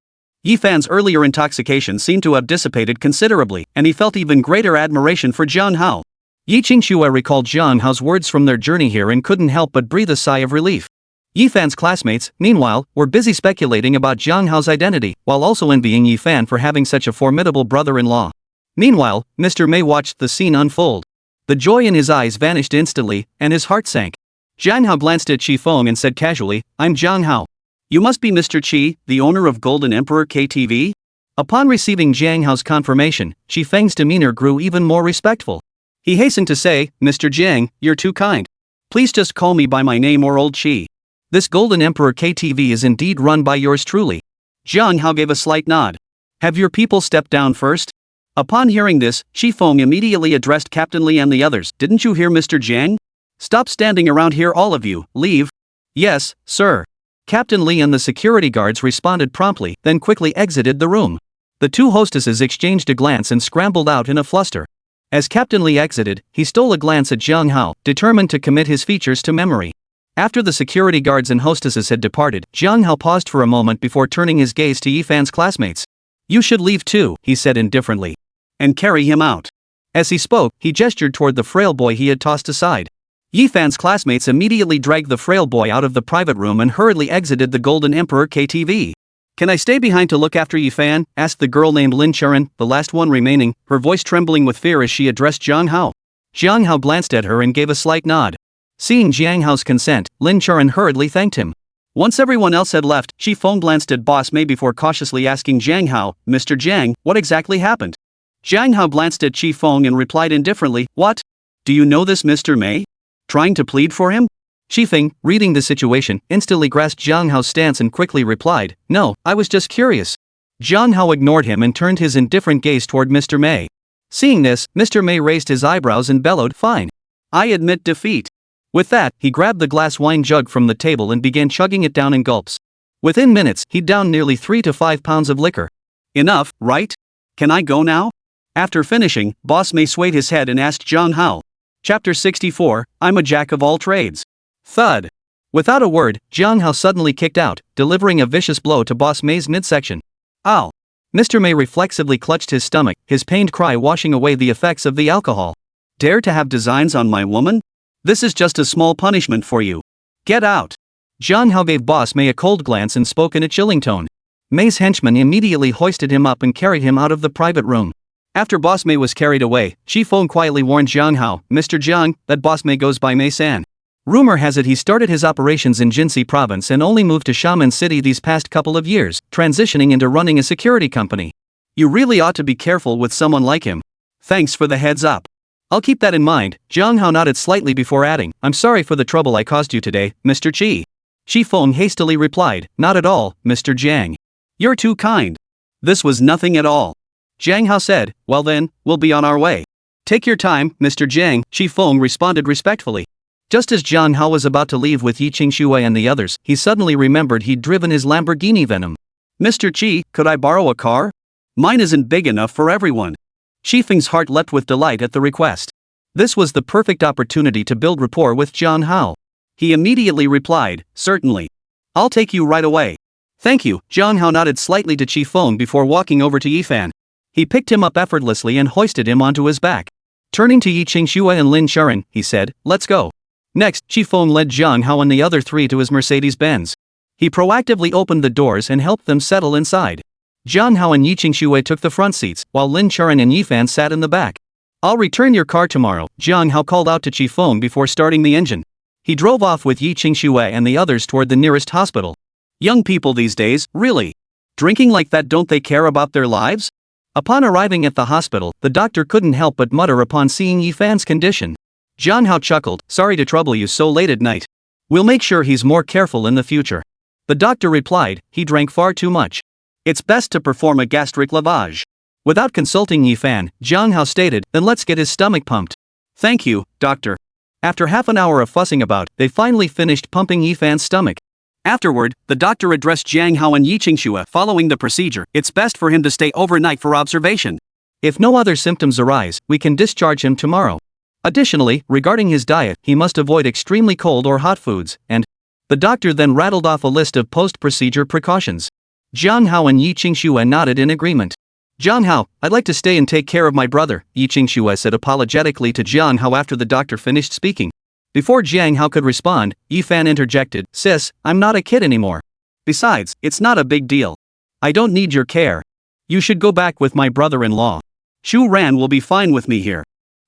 Yi Fan's earlier intoxication seemed to have dissipated considerably, and he felt even greater admiration for Zhang Hao. Yi Qingxue recalled Zhang Hao's words from their journey here and couldn't help but breathe a sigh of relief. Yi Fan's classmates, meanwhile, were busy speculating about Zhang Hao's identity, while also envying Yi Fan for having such a formidable brother-in-law. Meanwhile, Mr. May watched the scene unfold. The joy in his eyes vanished instantly, and his heart sank. Zhang Hao glanced at Qi Feng and said casually, "I'm Zhang Hao. You must be Mr. Qi, the owner of Golden Emperor KTV?" Upon receiving Zhang Hao's confirmation, Qi Feng's demeanor grew even more respectful. He hastened to say, "Mr. Zhang, you're too kind. Please just call me by my name or Old Qi. This Golden Emperor KTV is indeed run by yours truly." Zhang Hao gave a slight nod. "Have your people stepped down first?" Upon hearing this, Shi Feng immediately addressed Captain Li and the others. Didn't you hear Mr. Jiang? Stop standing around here, all of you, leave. Yes, sir. Captain Li and the security guards responded promptly, then quickly exited the room. The two hostesses exchanged a glance and scrambled out in a fluster. As Captain Li exited, he stole a glance at Jiang Hao, determined to commit his features to memory. After the security guards and hostesses had departed, Jiang Hao paused for a moment before turning his gaze to Yifan's classmates. You should leave too, he said indifferently. And carry him out. As he spoke, he gestured toward the frail boy he had tossed aside. Yifan's classmates immediately dragged the frail boy out of the private room and hurriedly exited the Golden Emperor KTV. Can I stay behind to look after Yifan? Asked the girl named Lin Churan, the last one remaining, her voice trembling with fear as she addressed Jiang Hao. Jiang Hao glanced at her and gave a slight nod. Seeing Jiang Hao's consent, Lin Churan hurriedly thanked him. Once everyone else had left, Shi Feng glanced at Boss Mei before cautiously asking Jiang Hao, Mr. Jiang, what exactly happened? Jiang Hao glanced at Shi Feng and replied indifferently, What? Do you know this Mr. Mei? Trying to plead for him? Shi Feng, reading the situation, instantly grasped Jiang Hao's stance and quickly replied, No, I was just curious. Jiang Hao ignored him and turned his indifferent gaze toward Mr. Mei. Seeing this, Mr. Mei raised his eyebrows and bellowed, Fine. I admit defeat. With that, he grabbed the glass wine jug from the table and began chugging it down in gulps. Within minutes, he'd downed nearly 3 to 5 pounds of liquor. Enough, right? Can I go now? After finishing, Boss Mei swayed his head and asked Jiang Hao. Chapter 64, I'm a jack of all trades. Thud. Without a word, Jiang Hao suddenly kicked out, delivering a vicious blow to Boss Mei's midsection. Ow! Mr. Mei reflexively clutched his stomach, his pained cry washing away the effects of the alcohol. Dare to have designs on my woman? This is just a small punishment for you. Get out. Jiang Hao gave Boss Mei a cold glance and spoke in a chilling tone. Mei's henchman immediately hoisted him up and carried him out of the private room. After Boss Mei was carried away, Shi Feng quietly warned Jiang Hao, Mr. Jiang, that Boss Mei goes by Mei-san. Rumor has it he started his operations in Jinsei province and only moved to Xiamen City these past couple of years, transitioning into running a security company. You really ought to be careful with someone like him. Thanks for the heads up. I'll keep that in mind. Jiang Hao nodded slightly before adding, I'm sorry for the trouble I caused you today, Mr. Qi. Shi Feng hastily replied, Not at all, Mr. Jiang. You're too kind. This was nothing at all. Jiang Hao said, Well then, we'll be on our way. Take your time, Mr. Jiang, Shi Feng responded respectfully. Just as Jiang Hao was about to leave with Yi Qingshui and the others, he suddenly remembered he'd driven his Lamborghini Venom. Mr. Qi, could I borrow a car? Mine isn't big enough for everyone. Shi Feng's heart leapt with delight at the request. This was the perfect opportunity to build rapport with Jiang Hao. He immediately replied, Certainly. I'll take you right away. Thank you, Jiang Hao nodded slightly to Shi Feng before walking over to Yifan. He picked him up effortlessly and hoisted him onto his back. Turning to Yi Qingshui and Lin Churan, he said, Let's go. Next, Shi Feng led Jiang Hao and the other three to his Mercedes-Benz. He proactively opened the doors and helped them settle inside. Jiang Hao and Yi Qingshui took the front seats, while Lin Churan and Yifan sat in the back. I'll return your car tomorrow, Jiang Hao called out to Shi Feng before starting the engine. He drove off with Yi Qingshui and the others toward the nearest hospital. Young people these days, really? Drinking like that, don't they care about their lives? Upon arriving at the hospital, the doctor couldn't help but mutter upon seeing Yifan's condition. Jiang Hao chuckled, Sorry to trouble you so late at night. We'll make sure he's more careful in the future. The doctor replied, He drank far too much. It's best to perform a gastric lavage. Without consulting Yifan, Jiang Hao stated, Then let's get his stomach pumped. Thank you, doctor. After half an hour of fussing about, they finally finished pumping Yifan's stomach. Afterward, the doctor addressed Jiang Hao and Yi Qingshui. Following the procedure, it's best for him to stay overnight for observation. If no other symptoms arise, we can discharge him tomorrow. Additionally, regarding his diet, he must avoid extremely cold or hot foods, and the doctor then rattled off a list of post-procedure precautions. Jiang Hao and Yi Qingshui nodded in agreement. Jiang Hao, I'd like to stay and take care of my brother, Yi Qingshui said apologetically to Jiang Hao after the doctor finished speaking. Before Jiang Hao could respond, Yifan interjected, Sis, I'm not a kid anymore. Besides, it's not a big deal. I don't need your care. You should go back with my brother-in-law. Shu Ran will be fine with me here.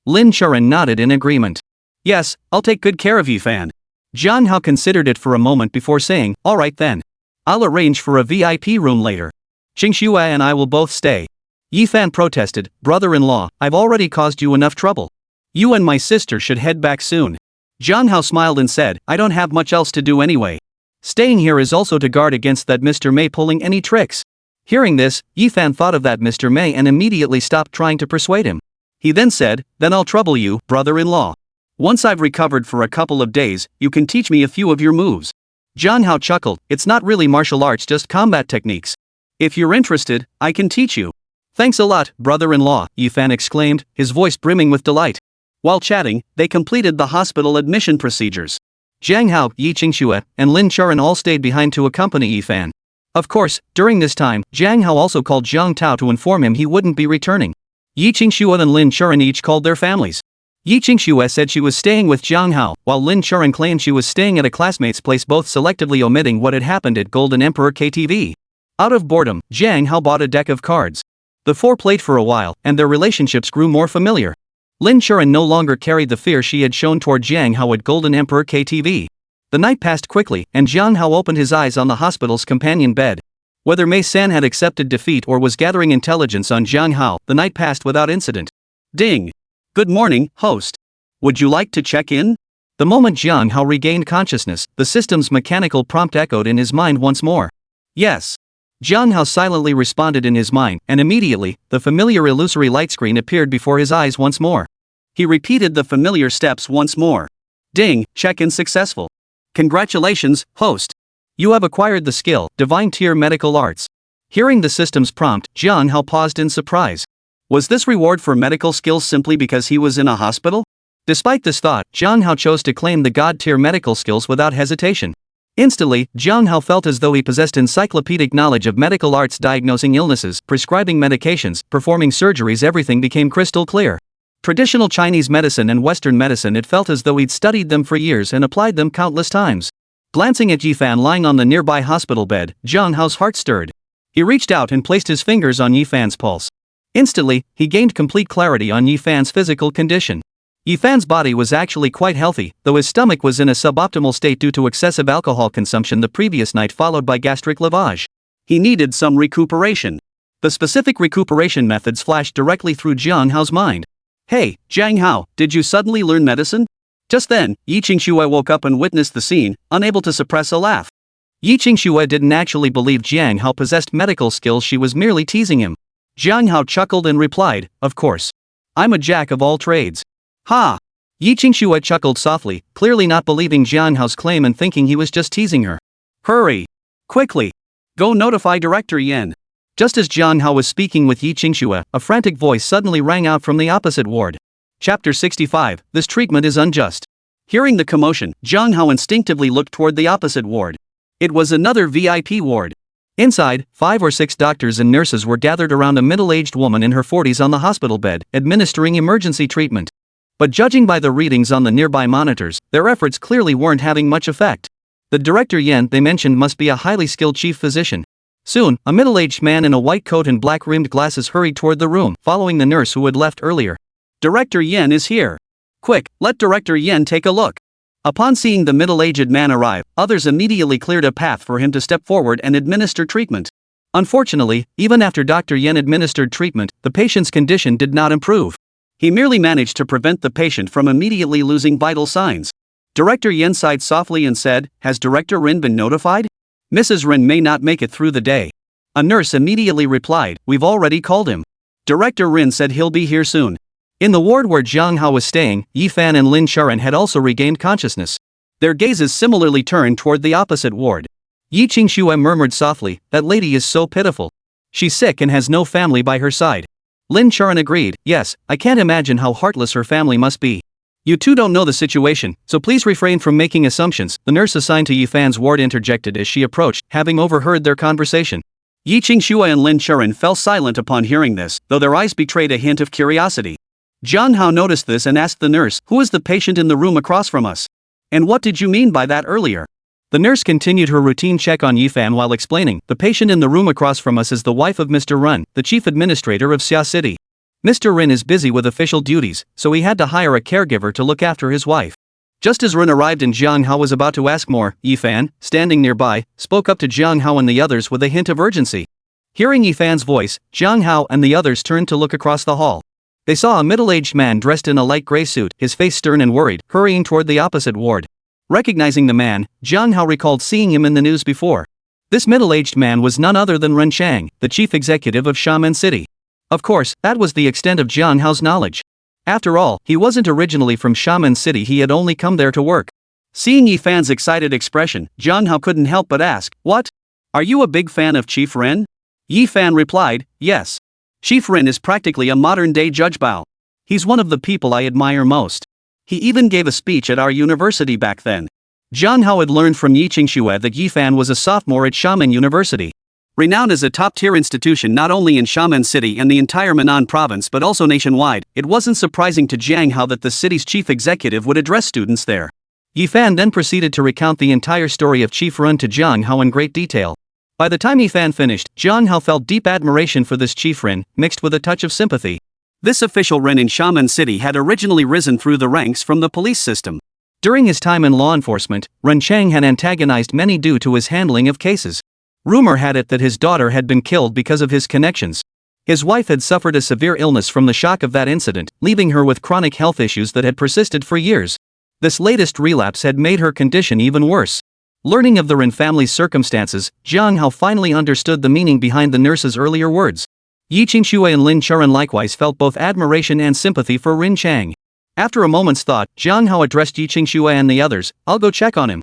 Lin Churan nodded in agreement. Yes, I'll take good care of Yifan. Jiang Hao considered it for a moment before saying, All right then. I'll arrange for a VIP room later. Qingshui and I will both stay. Yifan protested, Brother-in-law, I've already caused you enough trouble. You and my sister should head back soon. Jiang Hao smiled and said, I don't have much else to do anyway. Staying here is also to guard against that Mr. Mei pulling any tricks. Hearing this, Yifan thought of that Mr. May and immediately stopped trying to persuade him. He then said, "Then I'll trouble you, brother-in-law. Once I've recovered for a couple of days, you can teach me a few of your moves." Jiang Hao chuckled, "It's not really martial arts, just combat techniques. If you're interested, I can teach you." "Thanks a lot, brother-in-law," Yifan exclaimed, his voice brimming with delight. While chatting, they completed the hospital admission procedures. Jiang Hao, Yi Qingxue, and Lin Charan all stayed behind to accompany Yifan. Of course, during this time, Jiang Hao also called Jiang Tao to inform him he wouldn't be returning. Yi Qingxue and Lin Charan each called their families. Yi Qingxue said she was staying with Jiang Hao, while Lin Charan claimed she was staying at a classmate's place, both selectively omitting what had happened at Golden Emperor KTV. Out of boredom, Jiang Hao bought a deck of cards. The four played for a while, and their relationships grew more familiar. Lin Charan no longer carried the fear she had shown toward Jiang Hao at Golden Emperor KTV. The night passed quickly, and Jiang Hao opened his eyes on the hospital's companion bed. Whether Mei-san had accepted defeat or was gathering intelligence on Jiang Hao, the night passed without incident. Ding! "Good morning, host. Would you like to check in?" The moment Jiang Hao regained consciousness, the system's mechanical prompt echoed in his mind once more. "Yes." Jiang Hao silently responded in his mind, and immediately, the familiar illusory light screen appeared before his eyes once more. He repeated the familiar steps once more. "Ding, check-in successful. Congratulations, host. You have acquired the skill, Divine Tier Medical Arts." Hearing the system's prompt, Jiang Hao paused in surprise. Was this reward for medical skills simply because he was in a hospital? Despite this thought, Jiang Hao chose to claim the God-tier medical skills without hesitation. Instantly, Jiang Hao felt as though he possessed encyclopedic knowledge of medical arts, diagnosing illnesses, prescribing medications, performing surgeries. Everything became crystal clear. Traditional Chinese medicine and Western medicine, it felt as though he'd studied them for years and applied them countless times. Glancing at Yifan lying on the nearby hospital bed, Jiang Hao's heart stirred. He reached out and placed his fingers on Yifan's pulse. Instantly, he gained complete clarity on Yifan's physical condition. Yifan's body was actually quite healthy, though his stomach was in a suboptimal state due to excessive alcohol consumption the previous night followed by gastric lavage. He needed some recuperation. The specific recuperation methods flashed directly through Jiang Hao's mind. "Hey, Jiang Hao, did you suddenly learn medicine?" Just then, Yi Qingxue woke up and witnessed the scene, unable to suppress a laugh. Yi Qingxue didn't actually believe Jiang Hao possessed medical skills, she was merely teasing him. Jiang Hao chuckled and replied, "Of course. I'm a jack of all trades." "Ha!" Yi Qingxue chuckled softly, clearly not believing Jiang Hao's claim and thinking he was just teasing her. "Hurry! Quickly! Go notify Director Yan." Just as Jiang Hao was speaking with Yi Qingxue, a frantic voice suddenly rang out from the opposite ward. Chapter 65, This treatment is unjust. Hearing the commotion, Jiang Hao instinctively looked toward the opposite ward. It was another VIP ward. Inside, 5 or 6 doctors and nurses were gathered around a middle-aged woman in her 40s on the hospital bed, administering emergency treatment. But judging by the readings on the nearby monitors, their efforts clearly weren't having much effect. The Director Yan they mentioned must be a highly skilled chief physician. Soon, a middle-aged man in a white coat and black-rimmed glasses hurried toward the room, following the nurse who had left earlier. "Director Yan is here. Quick, let Director Yan take a look." Upon seeing the middle-aged man arrive, others immediately cleared a path for him to step forward and administer treatment. Unfortunately, even after Dr. Yan administered treatment, the patient's condition did not improve. He merely managed to prevent the patient from immediately losing vital signs. Director Yan sighed softly and said, "Has Director Rin been notified? Mrs. Rin may not make it through the day." A nurse immediately replied, "We've already called him. Director Rin said he'll be here soon." In the ward where Jiang Hao was staying, Yifan and Lin Charan had also regained consciousness. Their gazes similarly turned toward the opposite ward. Yi Qingxue murmured softly, "That lady is so pitiful. She's sick and has no family by her side." Lin Charan agreed, "Yes, I can't imagine how heartless her family must be. You two don't know the situation, so please refrain from making assumptions," the nurse assigned to Yifan's ward interjected as she approached, having overheard their conversation. Yi Qingxue and Lin Charan fell silent upon hearing this, though their eyes betrayed a hint of curiosity. Jiang Hao noticed this and asked the nurse, "Who is the patient in the room across from us? And what did you mean by that earlier?" The nurse continued her routine check on Yifan while explaining, "The patient in the room across from us is the wife of Mr. Ren, the chief administrator of Xia City. Mr. Rin is busy with official duties, so he had to hire a caregiver to look after his wife." Just as Rin arrived and Jiang Hao was about to ask more, Yifan, standing nearby, spoke up to Jiang Hao and the others with a hint of urgency. Hearing Yifan's voice, Jiang Hao and the others turned to look across the hall. They saw a middle-aged man dressed in a light gray suit, his face stern and worried, hurrying toward the opposite ward. Recognizing the man, Jiang Hao recalled seeing him in the news before. This middle-aged man was none other than Ren Chang, the chief executive of Xiamen City. Of course, that was the extent of Jiang Hao's knowledge. After all, he wasn't originally from Xiamen City, he had only come there to work. Seeing Yi Fan's excited expression, Jiang Hao couldn't help but ask, "What? Are you a big fan of Chief Ren?" Yi Fan replied, "Yes. Chief Ren is practically a modern-day Judge Bao. He's one of the people I admire most. He even gave a speech at our university back then." Jiang Hao had learned from Yi Qingxue that Yi Fan was a sophomore at Xiamen University. Renowned as a top-tier institution not only in Xiamen City and the entire Minnan province but also nationwide, it wasn't surprising to Jiang Hao that the city's chief executive would address students there. Yi Fan then proceeded to recount the entire story of Chief Ren to Jiang Hao in great detail. By the time Yi Fan finished, Jiang Hao felt deep admiration for this Chief Ren, mixed with a touch of sympathy. This official Ren in Xiamen City had originally risen through the ranks from the police system. During his time in law enforcement, Ren Chang had antagonized many due to his handling of cases. Rumor had it that his daughter had been killed because of his connections. His wife had suffered a severe illness from the shock of that incident, leaving her with chronic health issues that had persisted for years. This latest relapse had made her condition even worse. Learning of the Ren family's circumstances, Jiang Hao finally understood the meaning behind the nurse's earlier words. Yi Qingxue and Lin Churen likewise felt both admiration and sympathy for Ren Chang. After a moment's thought, Jiang Hao addressed Yi Qingxue and the others, "I'll go check on him."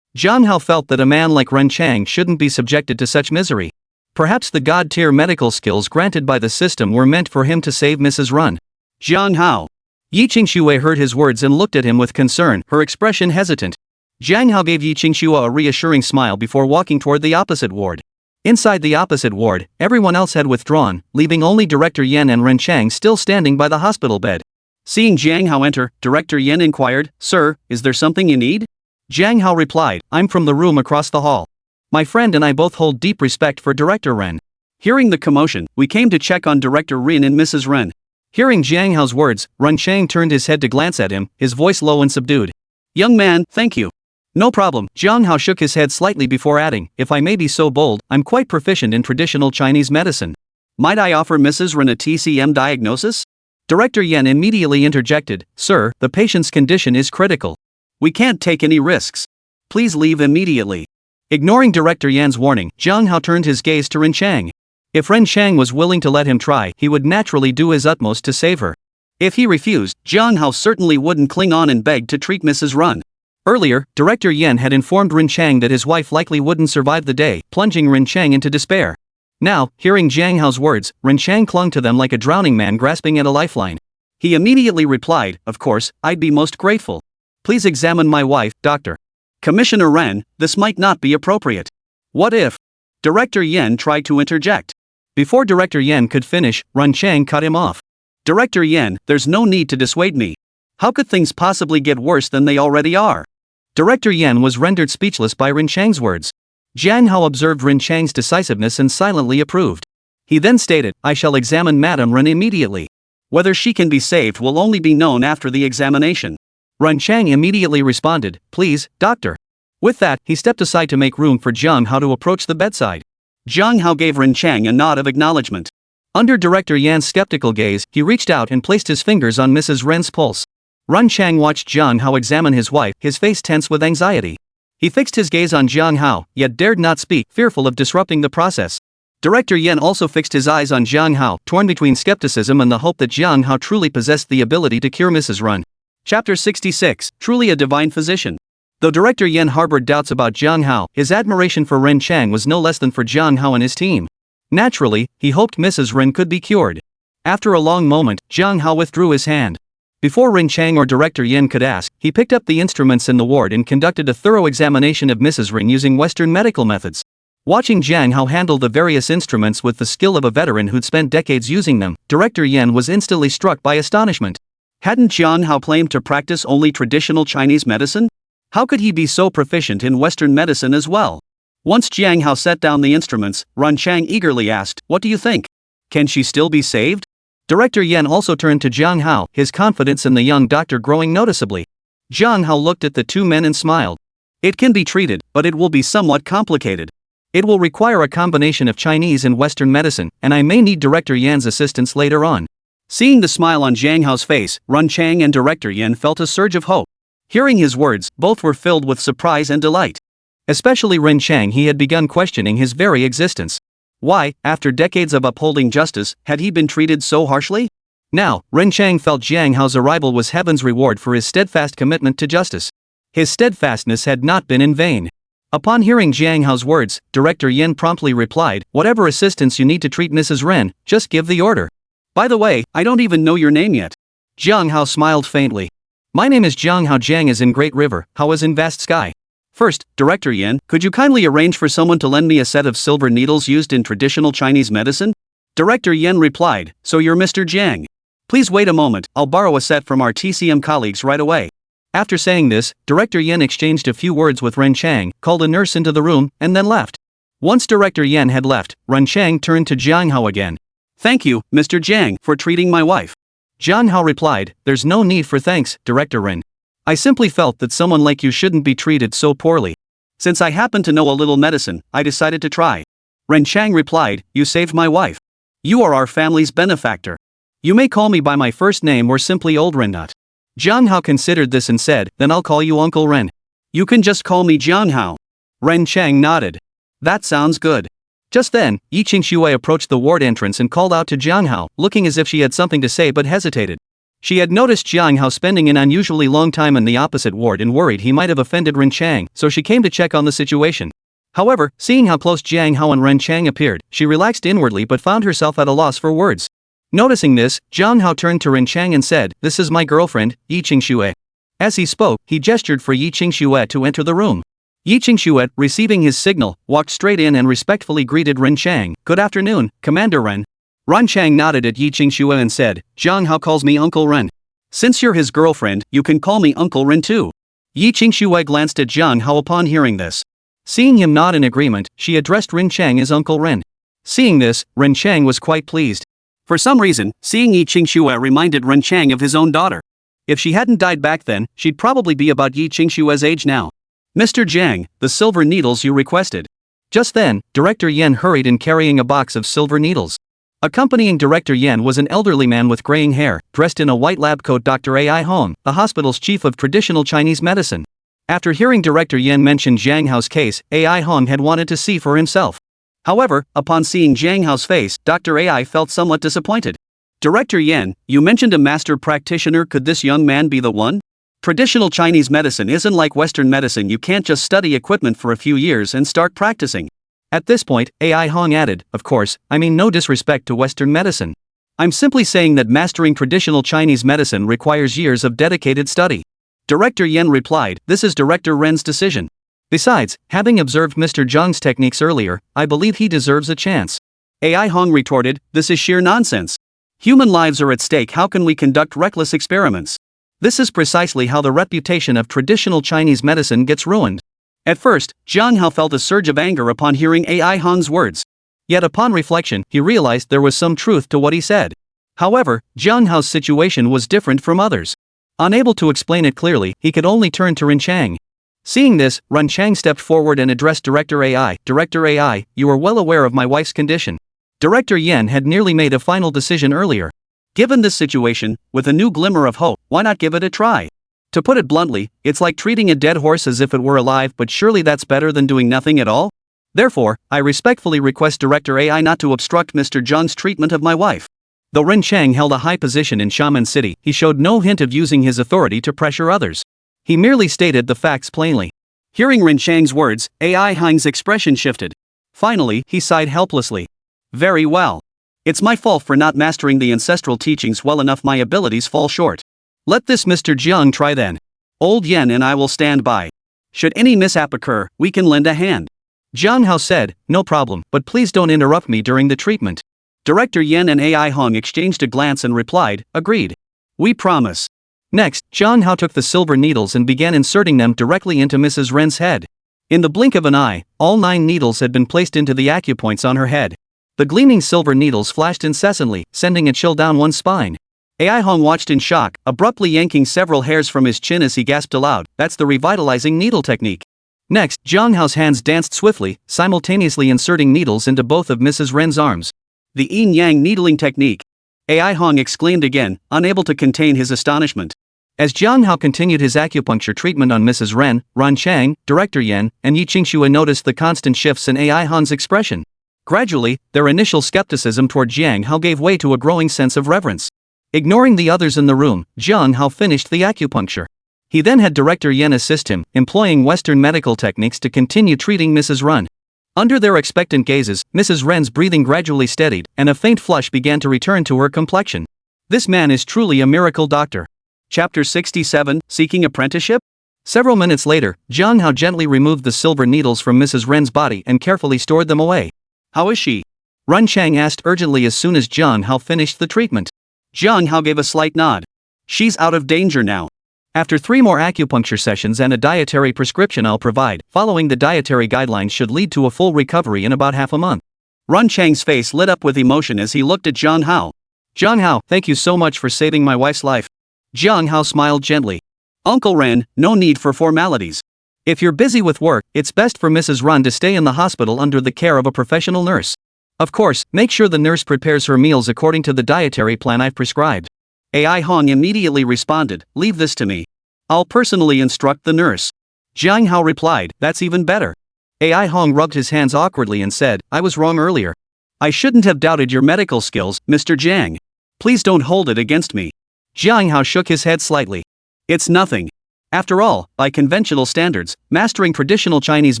Jiang Hao felt that a man like Ren Chang shouldn't be subjected to such misery. Perhaps the god-tier medical skills granted by the system were meant for him to save Mrs. Ren. Jiang Hao. Yi Qingxue heard his words and looked at him with concern, her expression hesitant. Jiang Hao gave Yi Qingxue a reassuring smile before walking toward the opposite ward. Inside the opposite ward, everyone else had withdrawn, leaving only Director Yan and Ren Chang still standing by the hospital bed. Seeing Jiang Hao enter, Director Yan inquired, "Sir, is there something you need?" Jiang Hao replied, "I'm from the room across the hall. My friend and I both hold deep respect for Director Ren." Hearing the commotion, "We came to check on Director Ren and Mrs. Ren." Hearing Jiang Hao's words, Ren Chang turned his head to glance at him, his voice low and subdued. "Young man, thank you." "No problem." Jiang Hao shook his head slightly before adding, "If I may be so bold, I'm quite proficient in traditional Chinese medicine." "Might I offer Mrs. Ren a TCM diagnosis?" Director Yan immediately interjected, "Sir, the patient's condition is critical. We can't take any risks. Please leave immediately." Ignoring Director Yan's warning, Jiang Hao turned his gaze to Ren Chang. If Ren Chang was willing to let him try, he would naturally do his utmost to save her. If he refused, Jiang Hao certainly wouldn't cling on and beg to treat Mrs. Ren. Earlier, Director Yan had informed Ren Chang that his wife likely wouldn't survive the day, plunging Ren Chang into despair. Now, hearing Jiang Hao's words, Ren Chang clung to them like a drowning man grasping at a lifeline. He immediately replied, "Of course, I'd be most grateful. Please examine my wife, Doctor." "Commissioner Ren, this might not be appropriate." "What if?" Director Yan tried to interject. Before Director Yan could finish, Ren Chang cut him off. "Director Yan, there's no need to dissuade me. How could things possibly get worse than they already are?" Director Yan was rendered speechless by Ren Chang's words. Jiang Hao observed Ren Chang's decisiveness and silently approved. He then stated, "I shall examine Madame Ren immediately. Whether she can be saved will only be known after the examination." Ren Chang immediately responded, "Please, doctor." With that, he stepped aside to make room for Jiang Hao to approach the bedside. Jiang Hao gave Ren Chang a nod of acknowledgement. Under Director Yan's skeptical gaze, he reached out and placed his fingers on Mrs. Ren's pulse. Ren Chang watched Jiang Hao examine his wife, his face tense with anxiety. He fixed his gaze on Jiang Hao, yet dared not speak, fearful of disrupting the process. Director Yan also fixed his eyes on Jiang Hao, torn between skepticism and the hope that Jiang Hao truly possessed the ability to cure Mrs. Ren. Chapter 66, Truly a Divine Physician. Though Director Yan harbored doubts about Jiang Hao, his admiration for Ren Chang was no less than for Jiang Hao and his team. Naturally, he hoped Mrs. Ren could be cured. After a long moment, Jiang Hao withdrew his hand. Before Ren Chang or Director Yan could ask, he picked up the instruments in the ward and conducted a thorough examination of Mrs. Ren using Western medical methods. Watching Jiang Hao handle the various instruments with the skill of a veteran who'd spent decades using them, Director Yan was instantly struck by astonishment. Hadn't Jiang Hao claimed to practice only traditional Chinese medicine? How could he be so proficient in Western medicine as well? Once Jiang Hao set down the instruments, Ren Chang eagerly asked, "What do you think? Can she still be saved?" Director Yan also turned to Jiang Hao, his confidence in the young doctor growing noticeably. Jiang Hao looked at the two men and smiled. "It can be treated, but it will be somewhat complicated. It will require a combination of Chinese and Western medicine, and I may need Director Yan's assistance later on." Seeing the smile on Jiang Hao's face, Ren Chang and Director Yan felt a surge of hope. Hearing his words, both were filled with surprise and delight. Especially Ren Chang, he had begun questioning his very existence. Why, after decades of upholding justice, had he been treated so harshly? Now, Ren Chang felt Jiang Hao's arrival was heaven's reward for his steadfast commitment to justice. His steadfastness had not been in vain. Upon hearing Jiang Hao's words, Director Yen promptly replied, "Whatever assistance you need to treat Mrs. Ren, just give the order." By the way, I don't even know your name yet. Jiang Hao smiled faintly. "My name is Jiang Hao. Jiang is in great river, Hao is in vast sky." First, Director Yen, could you kindly arrange for someone to lend me a set of silver needles used in traditional Chinese medicine? Director Yen replied, "So you're Mr. Jiang. Please wait a moment, I'll borrow a set from our TCM colleagues right away." After saying this, Director Yen exchanged a few words with Ren Chang, called a nurse into the room, and then left. Once Director Yen had left, Ren Chang turned to Jiang Hao again. "Thank you, Mr. Jiang, for treating my wife." Jiang Hao replied, "There's no need for thanks, Director Ren. I simply felt that someone like you shouldn't be treated so poorly. Since I happen to know a little medicine, I decided to try." Ren Chang replied, "You saved my wife. You are our family's benefactor. You may call me by my first name or simply Old Rennot." Jiang Hao considered this and said, "Then I'll call you Uncle Ren." "You can just call me Jiang Hao." Ren Chang nodded. "That sounds good." Just then, Yi Qingxue approached the ward entrance and called out to Jiang Hao, looking as if she had something to say but hesitated. She had noticed Jiang Hao spending an unusually long time in the opposite ward and worried he might have offended Ren Chang, so she came to check on the situation. However, seeing how close Jiang Hao and Ren Chang appeared, she relaxed inwardly but found herself at a loss for words. Noticing this, Jiang Hao turned to Ren Chang and said, "This is my girlfriend, Yi Qingxue." As he spoke, he gestured for Yi Qingxue to enter the room. Yi Qingxue, receiving his signal, walked straight in and respectfully greeted Ren Chang. "Good afternoon, Commander Ren." Ren Chang nodded at Yi Qingxue and said, "Jiang Hao calls me Uncle Ren. Since you're his girlfriend, you can call me Uncle Ren too." Yi Qingxue glanced at Jiang Hao upon hearing this. Seeing him nod in agreement, she addressed Ren Chang as Uncle Ren. Seeing this, Ren Chang was quite pleased. For some reason, seeing Yi Qingxue reminded Ren Chang of his own daughter. If she hadn't died back then, she'd probably be about Yi Qingxue's age now. "Mr. Jiang, the silver needles you requested." Just then, Director Yen hurried in carrying a box of silver needles. Accompanying Director Yen was an elderly man with graying hair, dressed in a white lab coat. Dr. Ai Hong, the hospital's chief of traditional Chinese medicine. After hearing Director Yen mention Jiang Hao's case, Ai Hong had wanted to see for himself. However, upon seeing Jiang Hao's face, Dr. Ai felt somewhat disappointed. "Director Yen, you mentioned a master practitioner. Could this young man be the one? Traditional Chinese medicine isn't like Western medicine. You can't just study equipment for a few years and start practicing." At this point, Ai Hong added, "Of course, I mean no disrespect to Western medicine. I'm simply saying that mastering traditional Chinese medicine requires years of dedicated study." Director Yen replied, "This is Director Ren's decision. Besides, having observed Mr. Zhang's techniques earlier, I believe he deserves a chance." Ai Hong retorted, "This is sheer nonsense. Human lives are at stake. How can we conduct reckless experiments?" This is precisely how the reputation of traditional Chinese medicine gets ruined. At first, Jiang Hao felt a surge of anger upon hearing Ai Hong's words. Yet upon reflection, he realized there was some truth to what he said. However, Jiang Hao's situation was different from others. Unable to explain it clearly, he could only turn to Ren Chang. Seeing this, Ren Chang stepped forward and addressed Director Ai. "Director Ai, you are well aware of my wife's condition." Director Yen had nearly made a final decision earlier. Given this situation, with a new glimmer of hope, why not give it a try? To put it bluntly, it's like treating a dead horse as if it were alive, but surely that's better than doing nothing at all? Therefore, I respectfully request Director Ai not to obstruct Mr. Zhang's treatment of my wife. Though Ren Chang held a high position in Xiamen City, he showed no hint of using his authority to pressure others. He merely stated the facts plainly. Hearing Ren Chang's words, Ai Hong's expression shifted. Finally, he sighed helplessly. "Very well. It's my fault for not mastering the ancestral teachings well enough. My abilities fall short. Let this Mr. Jiang try then. Old Yen and I will stand by. Should any mishap occur, we can lend a hand." Jiang Hao said, "No problem, but please don't interrupt me during the treatment." Director Yen and Ai Hong exchanged a glance and replied, "Agreed. We promise." Next, Jiang Hao took the silver needles and began inserting them directly into Mrs. Ren's head. In the blink of an eye, all 9 needles had been placed into the acupoints on her head. The gleaming silver needles flashed incessantly, sending a chill down one's spine. Ai Hong watched in shock, abruptly yanking several hairs from his chin as he gasped aloud, "That's the revitalizing needle technique." Next, Jiang Hao's hands danced swiftly, simultaneously inserting needles into both of Mrs. Ren's arms. "The yin-yang needling technique." Ai Hong exclaimed again, unable to contain his astonishment. As Jiang Hao continued his acupuncture treatment on Mrs. Ren, Ran Chang, Director Yen, and Yi Qingxue noticed the constant shifts in AI Han's expression. Gradually, their initial skepticism toward Jiang Hao gave way to a growing sense of reverence. Ignoring the others in the room, Jiang Hao finished the acupuncture. He then had Director Yen assist him, employing Western medical techniques to continue treating Mrs. Ren. Under their expectant gazes, Mrs. Ren's breathing gradually steadied, and a faint flush began to return to her complexion. This man is truly a miracle doctor. Chapter 67, Seeking Apprenticeship? Several minutes later, Jiang Hao gently removed the silver needles from Mrs. Ren's body and carefully stored them away. How is she? Ran Chang asked urgently as soon as Jiang Hao finished the treatment. Jiang Hao gave a slight nod. She's out of danger now. After 3 more acupuncture sessions and a dietary prescription I'll provide, following the dietary guidelines should lead to a full recovery in about half a month. Ran Chang's face lit up with emotion as he looked at Jiang Hao. Jiang Hao, thank you so much for saving my wife's life. Jiang Hao smiled gently. Uncle Ren, no need for formalities. If you're busy with work, it's best for Mrs. Ren to stay in the hospital under the care of a professional nurse. Of course, make sure the nurse prepares her meals according to the dietary plan I've prescribed. AI Hong immediately responded, leave this to me. I'll personally instruct the nurse. Jiang Hao replied, that's even better. AI Hong rubbed his hands awkwardly and said, I was wrong earlier. I shouldn't have doubted your medical skills, Mr. Jiang. Please don't hold it against me. Jiang Hao shook his head slightly. It's nothing. After all, by conventional standards, mastering traditional Chinese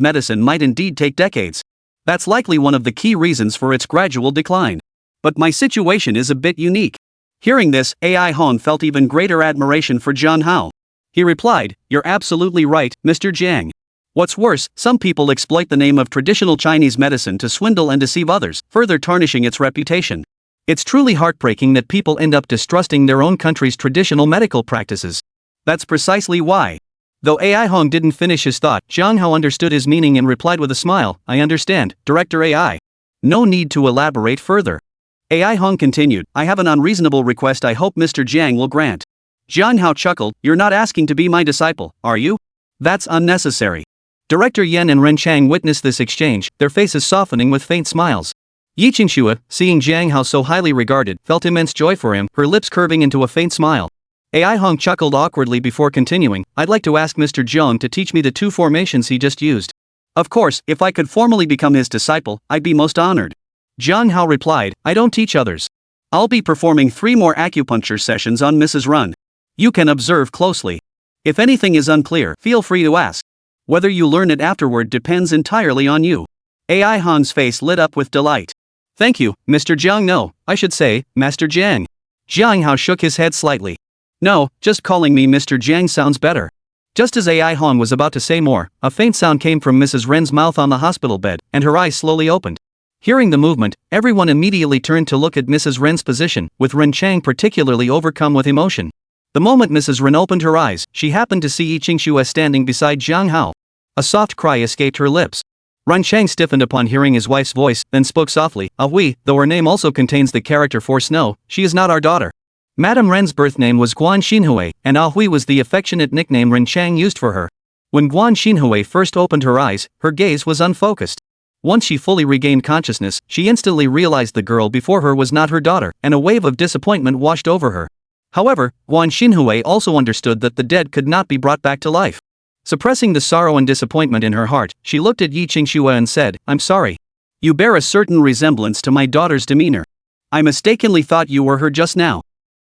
medicine might indeed take decades. That's likely one of the key reasons for its gradual decline. But my situation is a bit unique. Hearing this, AI Hong felt even greater admiration for Jiang Hao. He replied, you're absolutely right, Mr. Jiang. What's worse, some people exploit the name of traditional Chinese medicine to swindle and deceive others, further tarnishing its reputation. It's truly heartbreaking that people end up distrusting their own country's traditional medical practices. That's precisely why. Though AI Hong didn't finish his thought, Jiang Hao understood his meaning and replied with a smile, I understand, Director AI. No need to elaborate further. AI Hong continued, I have an unreasonable request I hope Mr. Jiang will grant. Jiang Hao chuckled, you're not asking to be my disciple, are you? That's unnecessary. Director Yen and Ren Chang witnessed this exchange, their faces softening with faint smiles. Yi Qingxue, seeing Jiang Hao so highly regarded, felt immense joy for him, her lips curving into a faint smile. AI Hong chuckled awkwardly before continuing, I'd like to ask Mr. Jiang to teach me the 2 formations he just used. Of course, if I could formally become his disciple, I'd be most honored. Jiang Hao replied, I don't teach others. I'll be performing 3 more acupuncture sessions on Mrs. Ren. You can observe closely. If anything is unclear, feel free to ask. Whether you learn it afterward depends entirely on you. AI Hong's face lit up with delight. Thank you, Mr. Jiang. No, I should say, Master Jiang. Jiang Hao shook his head slightly. No, just calling me Mr. Jiang sounds better. Just as AI Hong was about to say more, a faint sound came from Mrs. Ren's mouth on the hospital bed, and her eyes slowly opened. Hearing the movement, everyone immediately turned to look at Mrs. Ren's position, with Ren Chang particularly overcome with emotion. The moment Mrs. Ren opened her eyes, she happened to see Yi Qingxue standing beside Jiang Hao. A soft cry escaped her lips. Ran Chang stiffened upon hearing his wife's voice, then spoke softly, Ah Hui, though her name also contains the character for snow, she is not our daughter. Madame Ren's birth name was Guan Xinhui, and Ah Hui was the affectionate nickname Ren Chang used for her. When Guan Xinhui first opened her eyes, her gaze was unfocused. Once she fully regained consciousness, she instantly realized the girl before her was not her daughter, and a wave of disappointment washed over her. However, Guan Xinhui also understood that the dead could not be brought back to life. Suppressing the sorrow and disappointment in her heart, she looked at Yi Qingxue and said, I'm sorry. You bear a certain resemblance to my daughter's demeanor. I mistakenly thought you were her just now.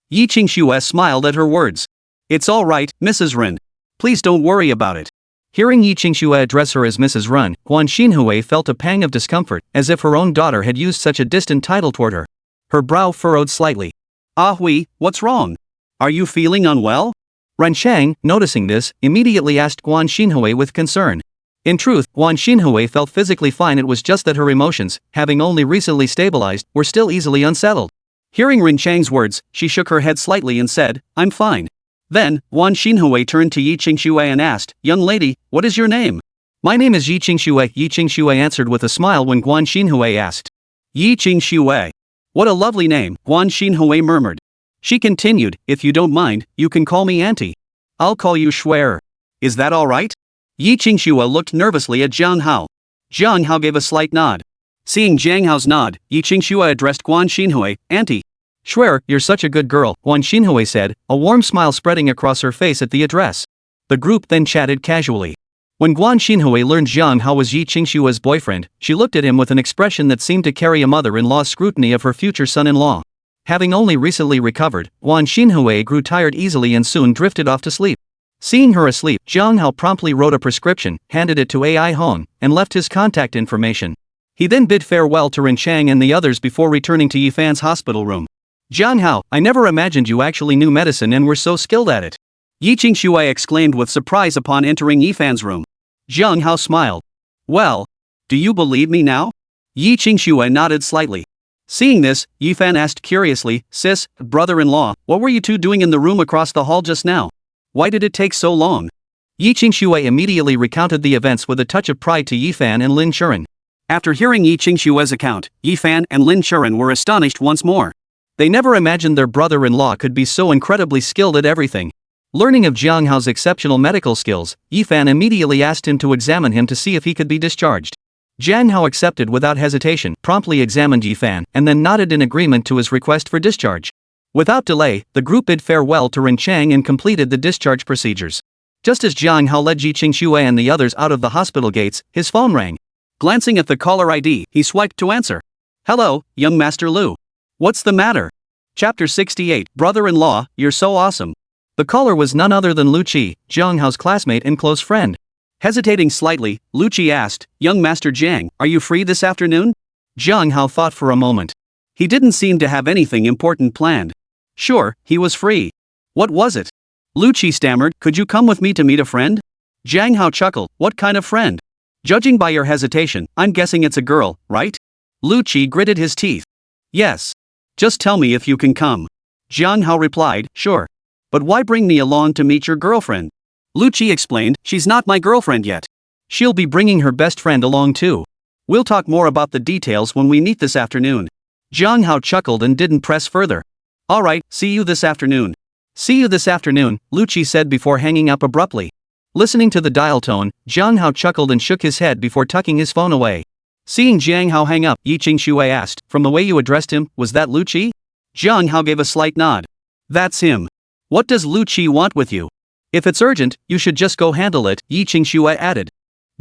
Yi Qingxue smiled at her words. It's all right, Mrs. Ren. Please don't worry about it. Hearing Yi Qingxue address her as Mrs. Ren, Guan Xinhui felt a pang of discomfort, as if her own daughter had used such a distant title toward her. Her brow furrowed slightly. Ah Hui, what's wrong? Are you feeling unwell? Ran Chang, noticing this, immediately asked Guan Xinhui with concern. In truth, Guan Xinhui felt physically fine, it was just that her emotions, having only recently stabilized, were still easily unsettled. Hearing Ran Chang's words, she shook her head slightly and said, I'm fine. Then, Guan Xinhui turned to Yi Qingxue and asked, Young lady, what is your name? My name is Yi Qingxue. Yi Qingxue answered with a smile when Guan Xinhui asked. Yi Qingxue. What a lovely name, Guan Xinhui murmured. She continued, if you don't mind, you can call me Auntie. I'll call you Schwer. Is that all right? Yi Qingxue looked nervously at Jiang Hao. Jiang Hao gave a slight nod. Seeing Jiang Hao's nod, Yi Qingxue addressed Guan Xinhui, Auntie. "Swear, you're such a good girl," Guan Xinhui said, a warm smile spreading across her face at the address. The group then chatted casually. When Guan Xinhui learned Zhang Hao was Yi Qingshua's boyfriend, she looked at him with an expression that seemed to carry a mother-in-law's scrutiny of her future son-in-law. Having only recently recovered, Guan Xinhui grew tired easily and soon drifted off to sleep. Seeing her asleep, Zhang Hao promptly wrote a prescription, handed it to Ai Hong, and left his contact information. He then bid farewell to Ren Chang and the others before returning to Yifan's hospital room. "Zhang Hao, I never imagined you actually knew medicine and were so skilled at it," Yi Qingshui exclaimed with surprise upon entering Yifan's room. Zhang Hao smiled. "Well, do you believe me now?" Yi Qingshui nodded slightly. Seeing this, Yifan asked curiously, "Sis, brother-in-law, what were you two doing in the room across the hall just now? Why did it take so long?" Yi Qingshui immediately recounted the events with a touch of pride to Yifan and Lin Churen. After hearing Yi Qingshui's account, Yifan and Lin Churen were astonished once more. They never imagined their brother-in-law could be so incredibly skilled at everything. Learning of Zhang Hao's exceptional medical skills, Yifan immediately asked him to examine him to see if he could be discharged. Zhang Hao accepted without hesitation, promptly examined Yifan, and then nodded in agreement to his request for discharge. Without delay, the group bid farewell to Ren Chang and completed the discharge procedures. Just as Zhang Hao led Yi Qingshui and the others out of the hospital gates, his phone rang. Glancing at the caller ID, he swiped to answer. "Hello, young Master Lu. What's the matter?" Chapter 68, Brother-in-law, You're So Awesome. The caller was none other than Lu Qi, Zhang Hao's classmate and close friend. Hesitating slightly, Lu Qi asked, "Young Master Zhang, are you free this afternoon?" Zhang Hao thought for a moment. He didn't seem to have anything important planned. Sure, he was free. What was it? Lu Qi stammered, "Could you come with me to meet a friend?" Zhang Hao chuckled, "What kind of friend? Judging by your hesitation, I'm guessing it's a girl, right?" Lu Qi gritted his teeth. "Yes. Just tell me if you can come." Zhang Hao replied, "Sure. But why bring me along to meet your girlfriend?" Lu Qi explained, "She's not my girlfriend yet. She'll be bringing her best friend along too. We'll talk more about the details when we meet this afternoon." Zhang Hao chuckled and didn't press further. "Alright, see you this afternoon." "See you this afternoon," Lu Qi said before hanging up abruptly. Listening to the dial tone, Zhang Hao chuckled and shook his head before tucking his phone away. Seeing Zhang Hao hang up, Yi Qingshui asked, "From the way you addressed him, was that Lu Qi?" Zhang Hao gave a slight nod. "That's him. What does Lu Qi want with you?" "If it's urgent, you should just go handle it," Yi Qingshui added.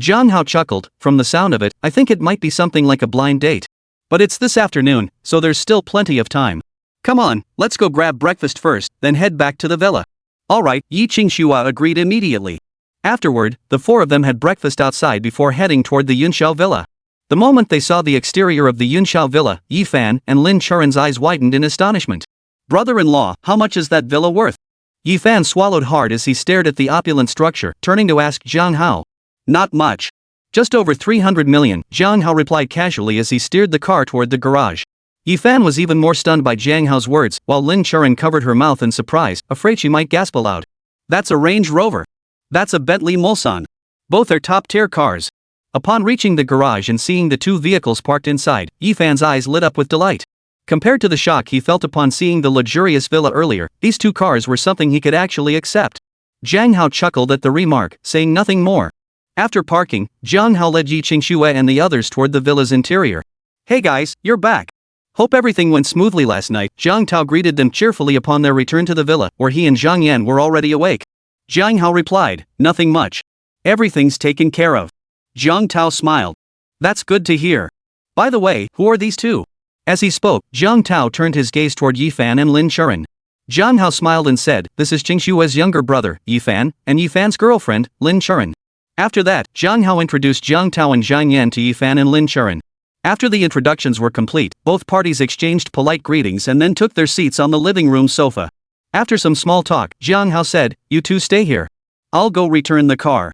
Zhang Hao chuckled. "From the sound of it, I think it might be something like a blind date. But it's this afternoon, so there's still plenty of time. Come on, let's go grab breakfast first, then head back to the villa." "Alright," Yi Qingshui agreed immediately. Afterward, the four of them had breakfast outside before heading toward the Yunxiao villa. The moment they saw the exterior of the Yunxiao villa, Yifan and Lin Churen's eyes widened in astonishment. "Brother-in-law, how much is that villa worth?" Yifan swallowed hard as he stared at the opulent structure, turning to ask Zhang Hao. "Not much. Just over 300 million, Zhang Hao replied casually as he steered the car toward the garage. Yifan was even more stunned by Zhang Hao's words, while Lin Churen covered her mouth in surprise, afraid she might gasp aloud. "That's a Range Rover. That's a Bentley Mulsanne. Both are top-tier cars." Upon reaching the garage and seeing the two vehicles parked inside, Yifan's eyes lit up with delight. Compared to the shock he felt upon seeing the luxurious villa earlier, these two cars were something he could actually accept. Zhang Hao chuckled at the remark, saying nothing more. After parking, Zhang Hao led Yi Qingshui and the others toward the villa's interior. "Hey guys, you're back. Hope everything went smoothly last night." Zhang Tao greeted them cheerfully upon their return to the villa, where he and Zhang Yan were already awake. Zhang Hao replied, "Nothing much. Everything's taken care of." Zhang Tao smiled. "That's good to hear. By the way, who are these two?" As he spoke, Zhang Tao turned his gaze toward Yifan and Lin Churen. Zhang Hao smiled and said, "This is Qingshui's younger brother, Yifan, and Yifan's girlfriend, Lin Churen." After that, Zhang Hao introduced Zhang Tao and Zhang Yan to Yifan and Lin Churen. After the introductions were complete, both parties exchanged polite greetings and then took their seats on the living room sofa. After some small talk, Zhang Hao said, "You two stay here. I'll go return the car."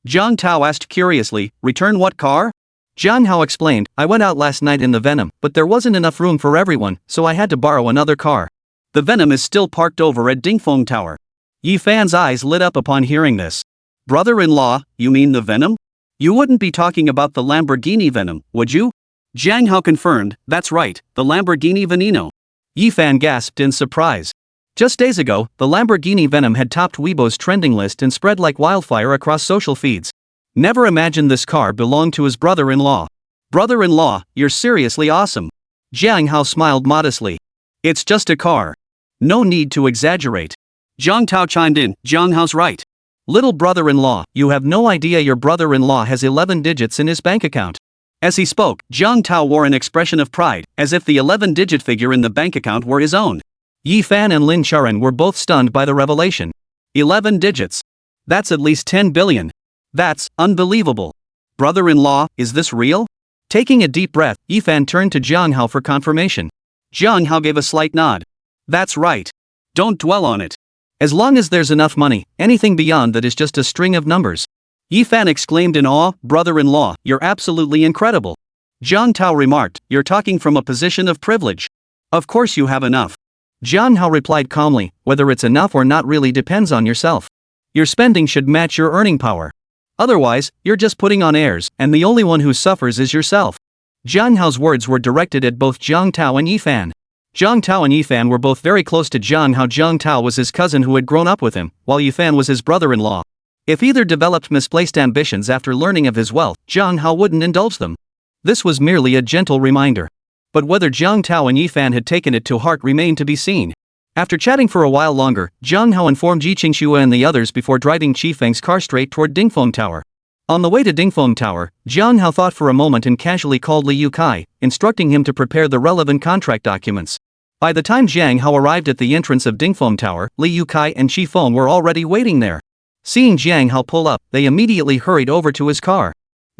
Zhang Tao asked curiously, "Return what car?" Zhang Hao explained, "I went out last night in the Venom, but there wasn't enough room for everyone, so I had to borrow another car. The Venom is still parked over at Dingfeng Tower." Yifan's eyes lit up upon hearing this. "Brother-in-law, you mean the Venom? You wouldn't be talking about the Lamborghini Venom, would you?" Zhang Hao confirmed, "That's right, the Lamborghini Veneno." Yifan gasped in surprise. Just days ago, the Lamborghini Venom had topped Weibo's trending list and spread like wildfire across social feeds. Never imagined this car belonged to his brother-in-law. "Brother-in-law, you're seriously awesome." Zhang Hao smiled modestly. It's just a car. No need to exaggerate. Jiang Tao chimed in, Jiang Hao's right. Little brother-in-law, you have no idea your brother-in-law has 11 digits in his bank account. As he spoke, Jiang Tao wore an expression of pride, as if the 11-digit figure in the bank account were his own. Yi Fan and Lin Charan were both stunned by the revelation. 11 digits. That's at least 10 billion. That's unbelievable. Brother-in-law, is this real? Taking a deep breath, Yi Fan turned to Jiang Hao for confirmation. Jiang Hao gave a slight nod. That's right. Don't dwell on it. As long as there's enough money, anything beyond that is just a string of numbers. Yi Fan exclaimed in awe, brother-in-law, you're absolutely incredible. Jiang Tao remarked, you're talking from a position of privilege. Of course you have enough. Jiang Hao replied calmly, whether it's enough or not really depends on yourself. Your spending should match your earning power. Otherwise, you're just putting on airs, and the only one who suffers is yourself. Jiang Hao's words were directed at both Jiang Tao and Yi Fan. Jiang Tao and Yi Fan were both very close to Jiang Hao. Jiang Tao was his cousin who had grown up with him, while Yi Fan was his brother-in-law. If either developed misplaced ambitions after learning of his wealth, Jiang Hao wouldn't indulge them. This was merely a gentle reminder. But whether Jiang Tao and Yi Fan had taken it to heart remained to be seen. After chatting for a while longer, Jiang Hao informed Yi Qingxue and the others before driving Qi Feng's car straight toward Dingfeng Tower. On the way to Dingfeng Tower, Jiang Hao thought for a moment and casually called Li Yukai, instructing him to prepare the relevant contract documents. By the time Jiang Hao arrived at the entrance of Dingfeng Tower, Li Yukai and Qi Feng were already waiting there. Seeing Jiang Hao pull up, they immediately hurried over to his car.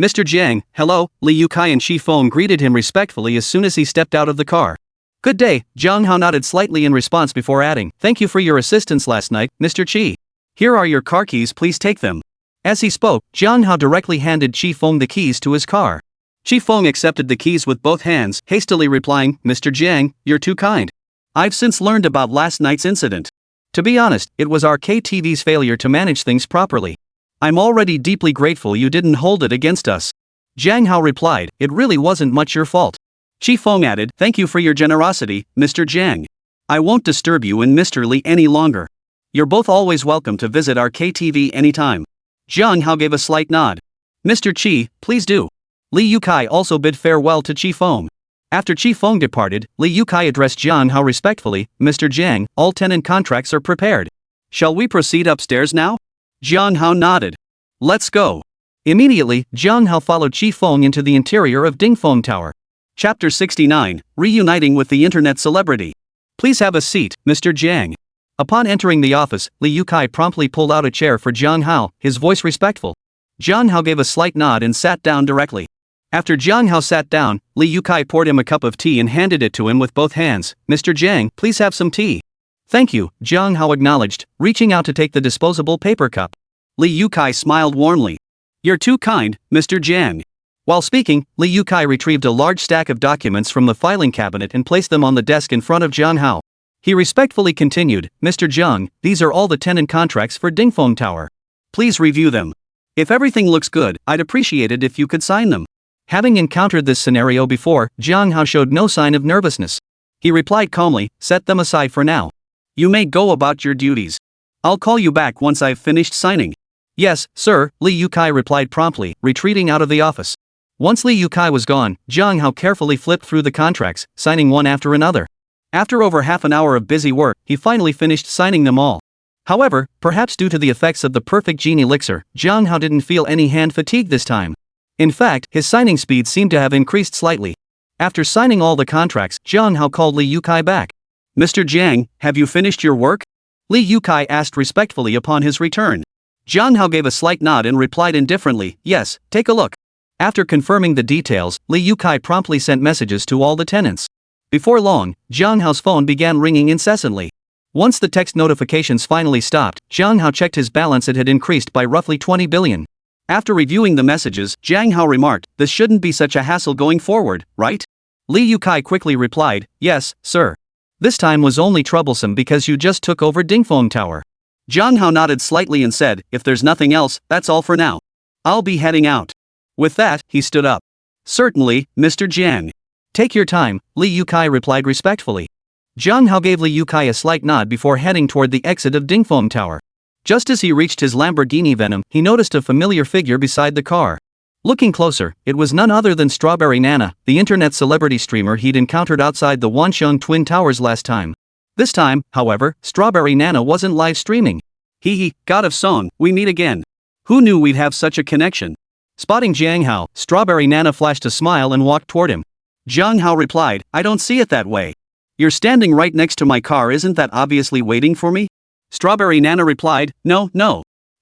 Mr. Jiang, hello, Li Yukai and Qi Feng greeted him respectfully as soon as he stepped out of the car. Good day, Jiang Hao nodded slightly in response before adding, thank you for your assistance last night, Mr. Qi. Here are your car keys, please take them. As he spoke, Jiang Hao directly handed Qi Feng the keys to his car. Qi Feng accepted the keys with both hands, hastily replying, Mr. Jiang, you're too kind. I've since learned about last night's incident. To be honest, it was our KTV's failure to manage things properly. I'm already deeply grateful you didn't hold it against us. Jiang Hao replied, it really wasn't much your fault. Qi Feng added, thank you for your generosity, Mr. Jiang. I won't disturb you and Mr. Li any longer. You're both always welcome to visit our KTV anytime. Jiang Hao gave a slight nod. Mr. Qi, please do. Li Yukai also bid farewell to Qi Feng. After Qi Feng departed, Li Yukai addressed Jiang Hao respectfully, Mr. Jiang, all tenant contracts are prepared. Shall we proceed upstairs now? Jiang Hao nodded. Let's go. Immediately, Jiang Hao followed Qi Feng into the interior of Dingfeng Tower. Chapter 69, Reuniting with the Internet Celebrity. Please have a seat, Mr. Jiang. Upon entering the office, Li Yukai promptly pulled out a chair for Jiang Hao, his voice respectful. Jiang Hao gave a slight nod and sat down directly. After Jiang Hao sat down, Li Yukai poured him a cup of tea and handed it to him with both hands. Mr. Jiang, please have some tea. Thank you, Jiang Hao acknowledged, reaching out to take the disposable paper cup. Li Yukai smiled warmly. You're too kind, Mr. Jiang. While speaking, Li Yukai retrieved a large stack of documents from the filing cabinet and placed them on the desk in front of Jiang Hao. He respectfully continued, Mr. Jiang, these are all the tenant contracts for Dingfeng Tower. Please review them. If everything looks good, I'd appreciate it if you could sign them. Having encountered this scenario before, Jiang Hao showed no sign of nervousness. He replied calmly, set them aside for now. You may go about your duties. I'll call you back once I've finished signing. Yes, sir, Li Yukai replied promptly, retreating out of the office. Once Li Yukai was gone, Jiang Hao carefully flipped through the contracts, signing one after another. After over half an hour of busy work, he finally finished signing them all. However, perhaps due to the effects of the perfect gene elixir, Jiang Hao didn't feel any hand fatigue this time. In fact, his signing speed seemed to have increased slightly. After signing all the contracts, Jiang Hao called Li Yukai back. Mr. Jiang, have you finished your work? Li Yukai asked respectfully upon his return. Jiang Hao gave a slight nod and replied indifferently, yes, take a look. After confirming the details, Li Yukai promptly sent messages to all the tenants. Before long, Jiang Hao's phone began ringing incessantly. Once the text notifications finally stopped, Jiang Hao checked his balance. It had increased by roughly 20 billion. After reviewing the messages, Jiang Hao remarked, this shouldn't be such a hassle going forward, right? Li Yukai quickly replied, yes, sir. This time was only troublesome because you just took over Dingfeng Tower. Jiang Hao nodded slightly and said, if there's nothing else, that's all for now. I'll be heading out. With that, he stood up. Certainly, Mr. Jiang. Take your time, Li Yukai replied respectfully. Jiang Hao gave Li Yukai a slight nod before heading toward the exit of Dingfeng Tower. Just as he reached his Lamborghini Venom, he noticed a familiar figure beside the car. Looking closer, it was none other than Strawberry Nana, the internet celebrity streamer he'd encountered outside the Wansheng Twin Towers last time. This time, however, Strawberry Nana wasn't live streaming. Hee, God of Song, we meet again. Who knew we'd have such a connection? Spotting Jiang Hao, Strawberry Nana flashed a smile and walked toward him. Jiang Hao replied, I don't see it that way. You're standing right next to my car, isn't that obviously waiting for me? Strawberry Nana replied, No.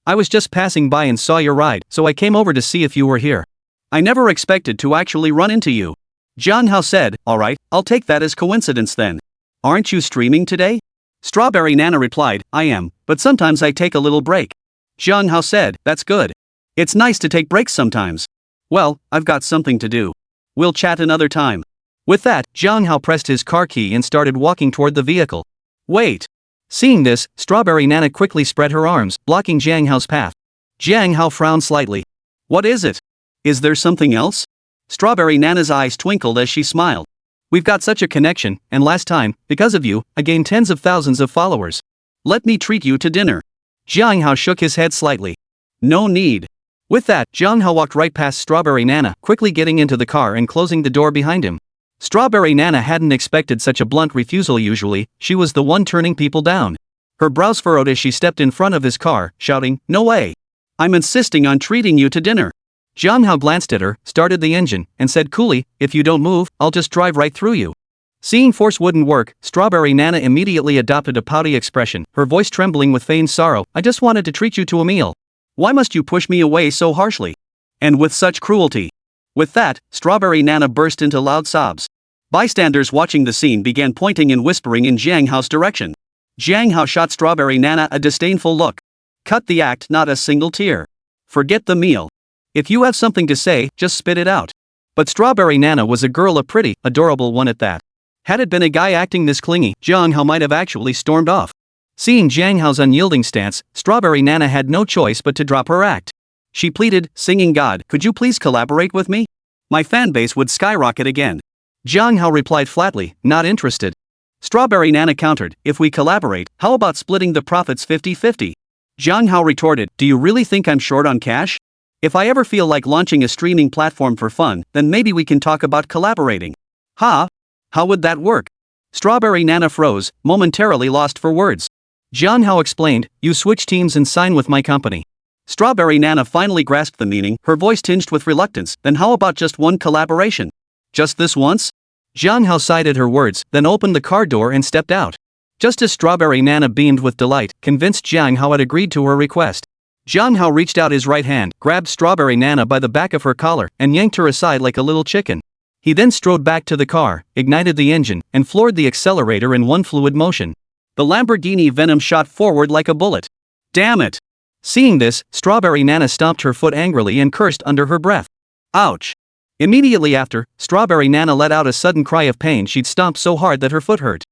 I was just passing by and saw your ride, so I came over to see if you were here. I never expected to actually run into you. Jiang Hao said, Alright, I'll take that as coincidence then. Aren't you streaming today? Strawberry Nana replied, I am, but sometimes I take a little break. Jiang Hao said, That's good. It's nice to take breaks sometimes. Well, I've got something to do. We'll chat another time. With that, Jiang Hao pressed his car key and started walking toward the vehicle. Wait. Seeing this, Strawberry Nana quickly spread her arms, blocking Jiang Hao's path. Jiang Hao frowned slightly. What is it? Is there something else? Strawberry Nana's eyes twinkled as she smiled. We've got such a connection, and last time, because of you, I gained tens of thousands of followers. Let me treat you to dinner. Jiang Hao shook his head slightly. No need. With that, Jiang Hao walked right past Strawberry Nana, quickly getting into the car and closing the door behind him. Strawberry Nana hadn't expected such a blunt refusal. Usually, she was the one turning people down. Her brows furrowed as she stepped in front of his car, shouting, No way! I'm insisting on treating you to dinner. Jiang Hao glanced at her, started the engine, and said coolly, If you don't move, I'll just drive right through you. Seeing force wouldn't work, Strawberry Nana immediately adopted a pouty expression, her voice trembling with feigned sorrow. I just wanted to treat you to a meal. Why must you push me away so harshly? And with such cruelty? With that, Strawberry Nana burst into loud sobs. Bystanders watching the scene began pointing and whispering in Jiang Hao's direction. Jiang Hao shot Strawberry Nana a disdainful look. Cut the act, not a single tear. Forget the meal. If you have something to say, just spit it out. But Strawberry Nana was a girl, a pretty, adorable one at that. Had it been a guy acting this clingy, Jiang Hao might have actually stormed off. Seeing Jiang Hao's unyielding stance, Strawberry Nana had no choice but to drop her act. She pleaded, singing, God, could you please collaborate with me? My fanbase would skyrocket again. Jiang Hao replied flatly, not interested. Strawberry Nana countered, if we collaborate, how about splitting the profits 50-50? Jiang Hao retorted, do you really think I'm short on cash? If I ever feel like launching a streaming platform for fun, then maybe we can talk about collaborating. Ha? How would that work? Strawberry Nana froze, momentarily lost for words. Jiang Hao explained, you switch teams and sign with my company. Strawberry Nana finally grasped the meaning, her voice tinged with reluctance. Then how about just one collaboration? Just this once? Jiang Hao sighed at her words, then opened the car door and stepped out. Just as Strawberry Nana beamed with delight, convinced Jiang Hao had agreed to her request. Jiang Hao reached out his right hand, grabbed Strawberry Nana by the back of her collar, and yanked her aside like a little chicken. He then strode back to the car, ignited the engine, and floored the accelerator in one fluid motion. The Lamborghini Venom shot forward like a bullet. Damn it! Seeing this, Strawberry Nana stomped her foot angrily and cursed under her breath. Ouch! Immediately after, Strawberry Nana let out a sudden cry of pain. She'd stomped so hard that her foot hurt.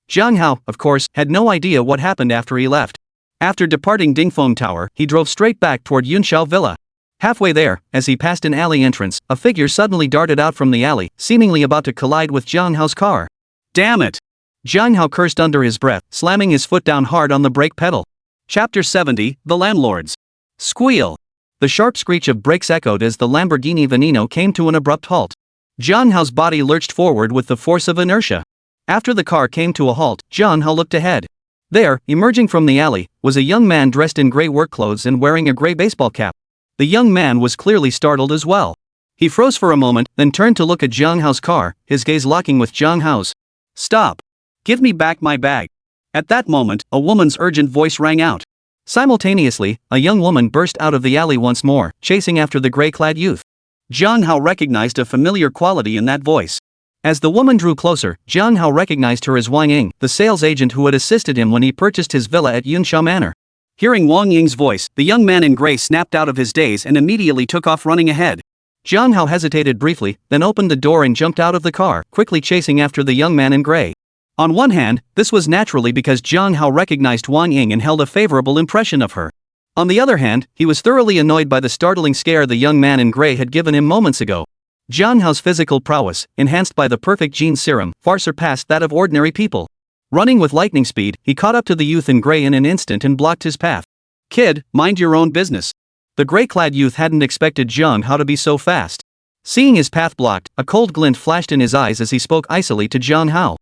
Jiang Hao, of course, had no idea what happened after he left. After departing Dingfeng Tower, he drove straight back toward Yunshao Villa. Halfway there, as he passed an alley entrance, a figure suddenly darted out from the alley, seemingly about to collide with Jiang Hao's car. Damn it! Jiang Hao cursed under his breath, slamming his foot down hard on the brake pedal. Chapter 70, The Landlords. Squeal! The sharp screech of brakes echoed as the Lamborghini Veneno came to an abrupt halt. Jiang Hao's body lurched forward with the force of inertia. After the car came to a halt, Jiang Hao looked ahead. There, emerging from the alley, was a young man dressed in gray work clothes and wearing a gray baseball cap. The young man was clearly startled as well. He froze for a moment, then turned to look at Jiang Hao's car, his gaze locking with Jiang Hao's. Stop! Give me back my bag! At that moment, a woman's urgent voice rang out. Simultaneously, a young woman burst out of the alley once more, chasing after the gray-clad youth. Jiang Hao recognized a familiar quality in that voice. As the woman drew closer, Jiang Hao recognized her as Wang Ying, the sales agent who had assisted him when he purchased his villa at Yunshao Manor. Hearing Wang Ying's voice, the young man in gray snapped out of his daze and immediately took off running ahead. Jiang Hao hesitated briefly, then opened the door and jumped out of the car, quickly chasing after the young man in gray. On one hand, this was naturally because Jiang Hao recognized Wang Ying and held a favorable impression of her. On the other hand, he was thoroughly annoyed by the startling scare the young man in gray had given him moments ago. Jiang Hao's physical prowess, enhanced by the perfect gene serum, far surpassed that of ordinary people. Running with lightning speed, he caught up to the youth in gray in an instant and blocked his path. Kid, mind your own business. The gray-clad youth hadn't expected Jiang Hao to be so fast. Seeing his path blocked, a cold glint flashed in his eyes as he spoke icily to Jiang Hao.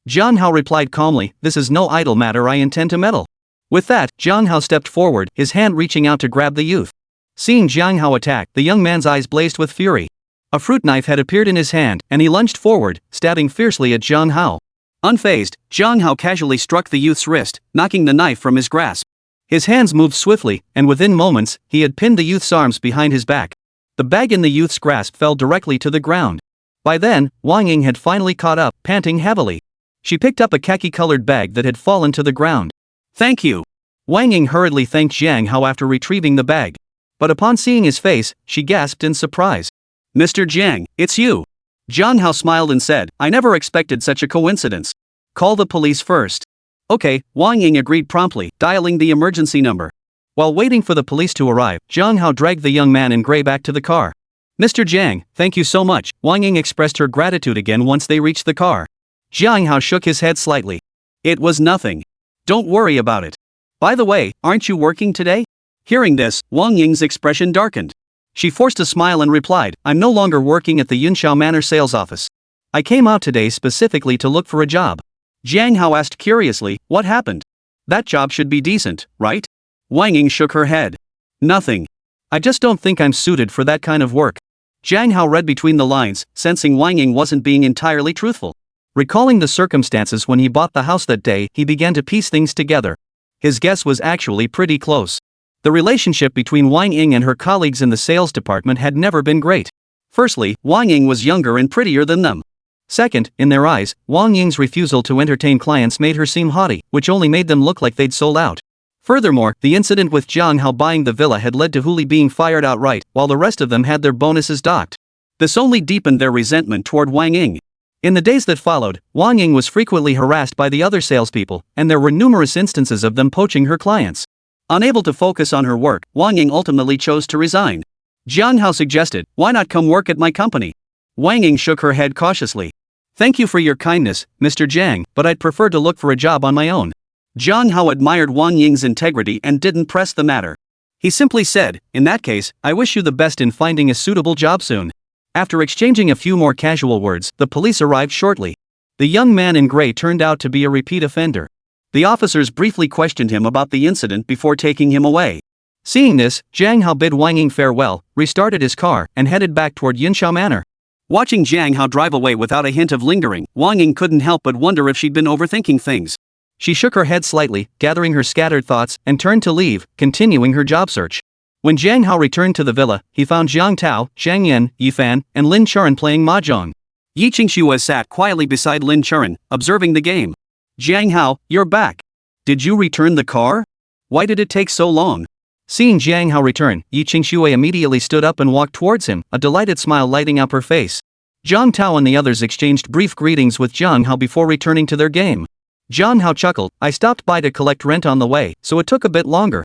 Jiang Hao replied calmly, "This is no idle matter I intend to meddle." With that, Jiang Hao stepped forward, his hand reaching out to grab the youth. Seeing Jiang Hao attack, the young man's eyes blazed with fury. A fruit knife had appeared in his hand, and he lunged forward, stabbing fiercely at Jiang Hao. Unfazed, Jiang Hao casually struck the youth's wrist, knocking the knife from his grasp. His hands moved swiftly, and within moments, he had pinned the youth's arms behind his back. The bag in the youth's grasp fell directly to the ground. By then, Wang Ying had finally caught up, panting heavily. She picked up a khaki-colored bag that had fallen to the ground. "Thank you." Wang Ying hurriedly thanked Jiang Hao after retrieving the bag. But upon seeing his face, she gasped in surprise. "Mr. Jiang, it's you." Jiang Hao smiled and said, "I never expected such a coincidence. Call the police first." "Okay," Wang Ying agreed promptly, dialing the emergency number. While waiting for the police to arrive, Jiang Hao dragged the young man in gray back to the car. "Mr. Jiang, thank you so much," Wang Ying expressed her gratitude again once they reached the car. Jiang Hao shook his head slightly. "It was nothing. Don't worry about it. By the way, aren't you working today?" Hearing this, Wang Ying's expression darkened. She forced a smile and replied, "I'm no longer working at the Yunxiao Manor sales office. I came out today specifically to look for a job." Jiang Hao asked curiously, "What happened? That job should be decent, right?" Wang Ying shook her head. "Nothing. I just don't think I'm suited for that kind of work." Jiang Hao read between the lines, sensing Wang Ying wasn't being entirely truthful. Recalling the circumstances when he bought the house that day, he began to piece things together. His guess was actually pretty close. The relationship between Wang Ying and her colleagues in the sales department had never been great. Firstly, Wang Ying was younger and prettier than them. Second, in their eyes, Wang Ying's refusal to entertain clients made her seem haughty, which only made them look like they'd sold out. Furthermore, the incident with Jiang Hao buying the villa had led to Huli being fired outright, while the rest of them had their bonuses docked. This only deepened their resentment toward Wang Ying. In the days that followed, Wang Ying was frequently harassed by the other salespeople, and there were numerous instances of them poaching her clients. Unable to focus on her work, Wang Ying ultimately chose to resign. Jiang Hao suggested, "Why not come work at my company?" Wang Ying shook her head cautiously. "Thank you for your kindness, Mr. Jiang, but I'd prefer to look for a job on my own." Jiang Hao admired Wang Ying's integrity and didn't press the matter. He simply said, "In that case, I wish you the best in finding a suitable job soon." After exchanging a few more casual words, the police arrived shortly. The young man in gray turned out to be a repeat offender. The officers briefly questioned him about the incident before taking him away. Seeing this, Jiang Hao bid Wang Ying farewell, restarted his car, and headed back toward Yunxiao Manor. Watching Jiang Hao drive away without a hint of lingering, Wang Ying couldn't help but wonder if she'd been overthinking things. She shook her head slightly, gathering her scattered thoughts, and turned to leave, continuing her job search. When Jiang Hao returned to the villa, he found Jiang Tao, Zhang Yan, Yi Fan, and Lin Churan playing mahjong. Yi Qingxue sat quietly beside Lin Churan, observing the game. "Jiang Hao, you're back. Did you return the car? Why did it take so long?" Seeing Jiang Hao return, Yi Qingxue immediately stood up and walked towards him, a delighted smile lighting up her face. Jiang Tao and the others exchanged brief greetings with Jiang Hao before returning to their game. Jiang Hao chuckled, "I stopped by to collect rent on the way, so it took a bit longer."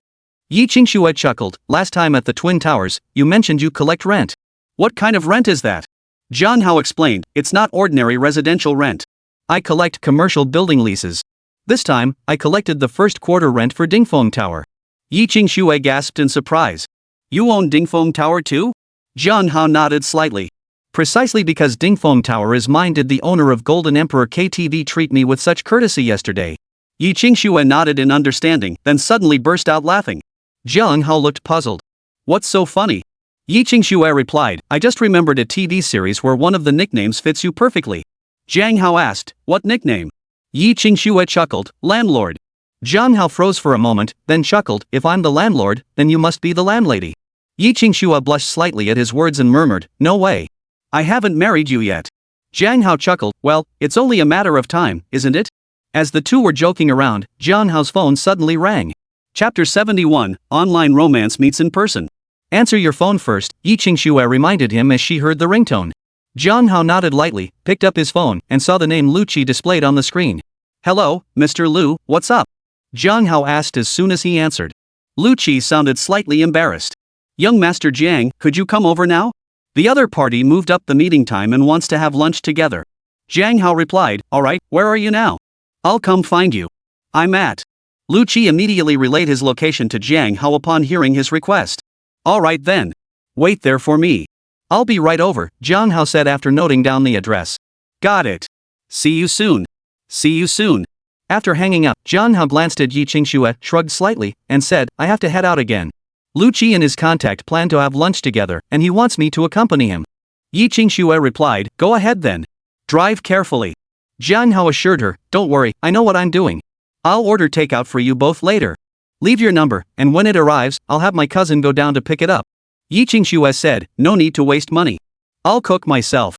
Yi Qingxue chuckled, "Last time at the Twin Towers, you mentioned you collect rent. What kind of rent is that?" Jiang Hao explained, "It's not ordinary residential rent. I collect commercial building leases. This time, I collected the first quarter rent for Dingfeng Tower." Yi Qingxue gasped in surprise. "You own Dingfeng Tower too?" Jiang Hao nodded slightly. "Precisely because Dingfeng Tower is mine did the owner of Golden Emperor KTV treat me with such courtesy yesterday." Yi Qingxue nodded in understanding, then suddenly burst out laughing. Jiang Hao looked puzzled. "What's so funny?" Yi Qingxue replied, "I just remembered a TV series where one of the nicknames fits you perfectly." Jiang Hao asked, "What nickname?" Yi Qingxue chuckled, "Landlord." Jiang Hao froze for a moment, then chuckled, "If I'm the landlord, then you must be the landlady." Yi Qingxue blushed slightly at his words and murmured, "No way. I haven't married you yet." Jiang Hao chuckled, "Well, it's only a matter of time, isn't it?" As the two were joking around, Jiang Hao's phone suddenly rang. Chapter 71, Online Romance Meets in Person. "Answer your phone first," Yi Qingxue reminded him as she heard the ringtone. Jiang Hao nodded lightly, picked up his phone, and saw the name Lu Qi displayed on the screen. "Hello, Mr. Lu, what's up?" Jiang Hao asked as soon as he answered. Lu Qi sounded slightly embarrassed. "Young Master Jiang, could you come over now? The other party moved up the meeting time and wants to have lunch together." Jiang Hao replied, "Alright, where are you now? I'll come find you." "I'm at." Lu Qi immediately relayed his location to Jiang Hao upon hearing his request. Alright then. Wait there for me. I'll be right over, Jiang Hao said after noting down the address. Got it. See you soon. See you soon. After hanging up, Jiang Hao glanced at Yi Qingxue, shrugged slightly, and said, I have to head out again. Lu Qi and his contact plan to have lunch together, and he wants me to accompany him. Yi Qingxue replied, Go ahead then. Drive carefully. Jiang Hao assured her, Don't worry, I know what I'm doing. I'll order takeout for you both later. Leave your number, and when it arrives, I'll have my cousin go down to pick it up. Yi Qingxue said, No need to waste money. I'll cook myself.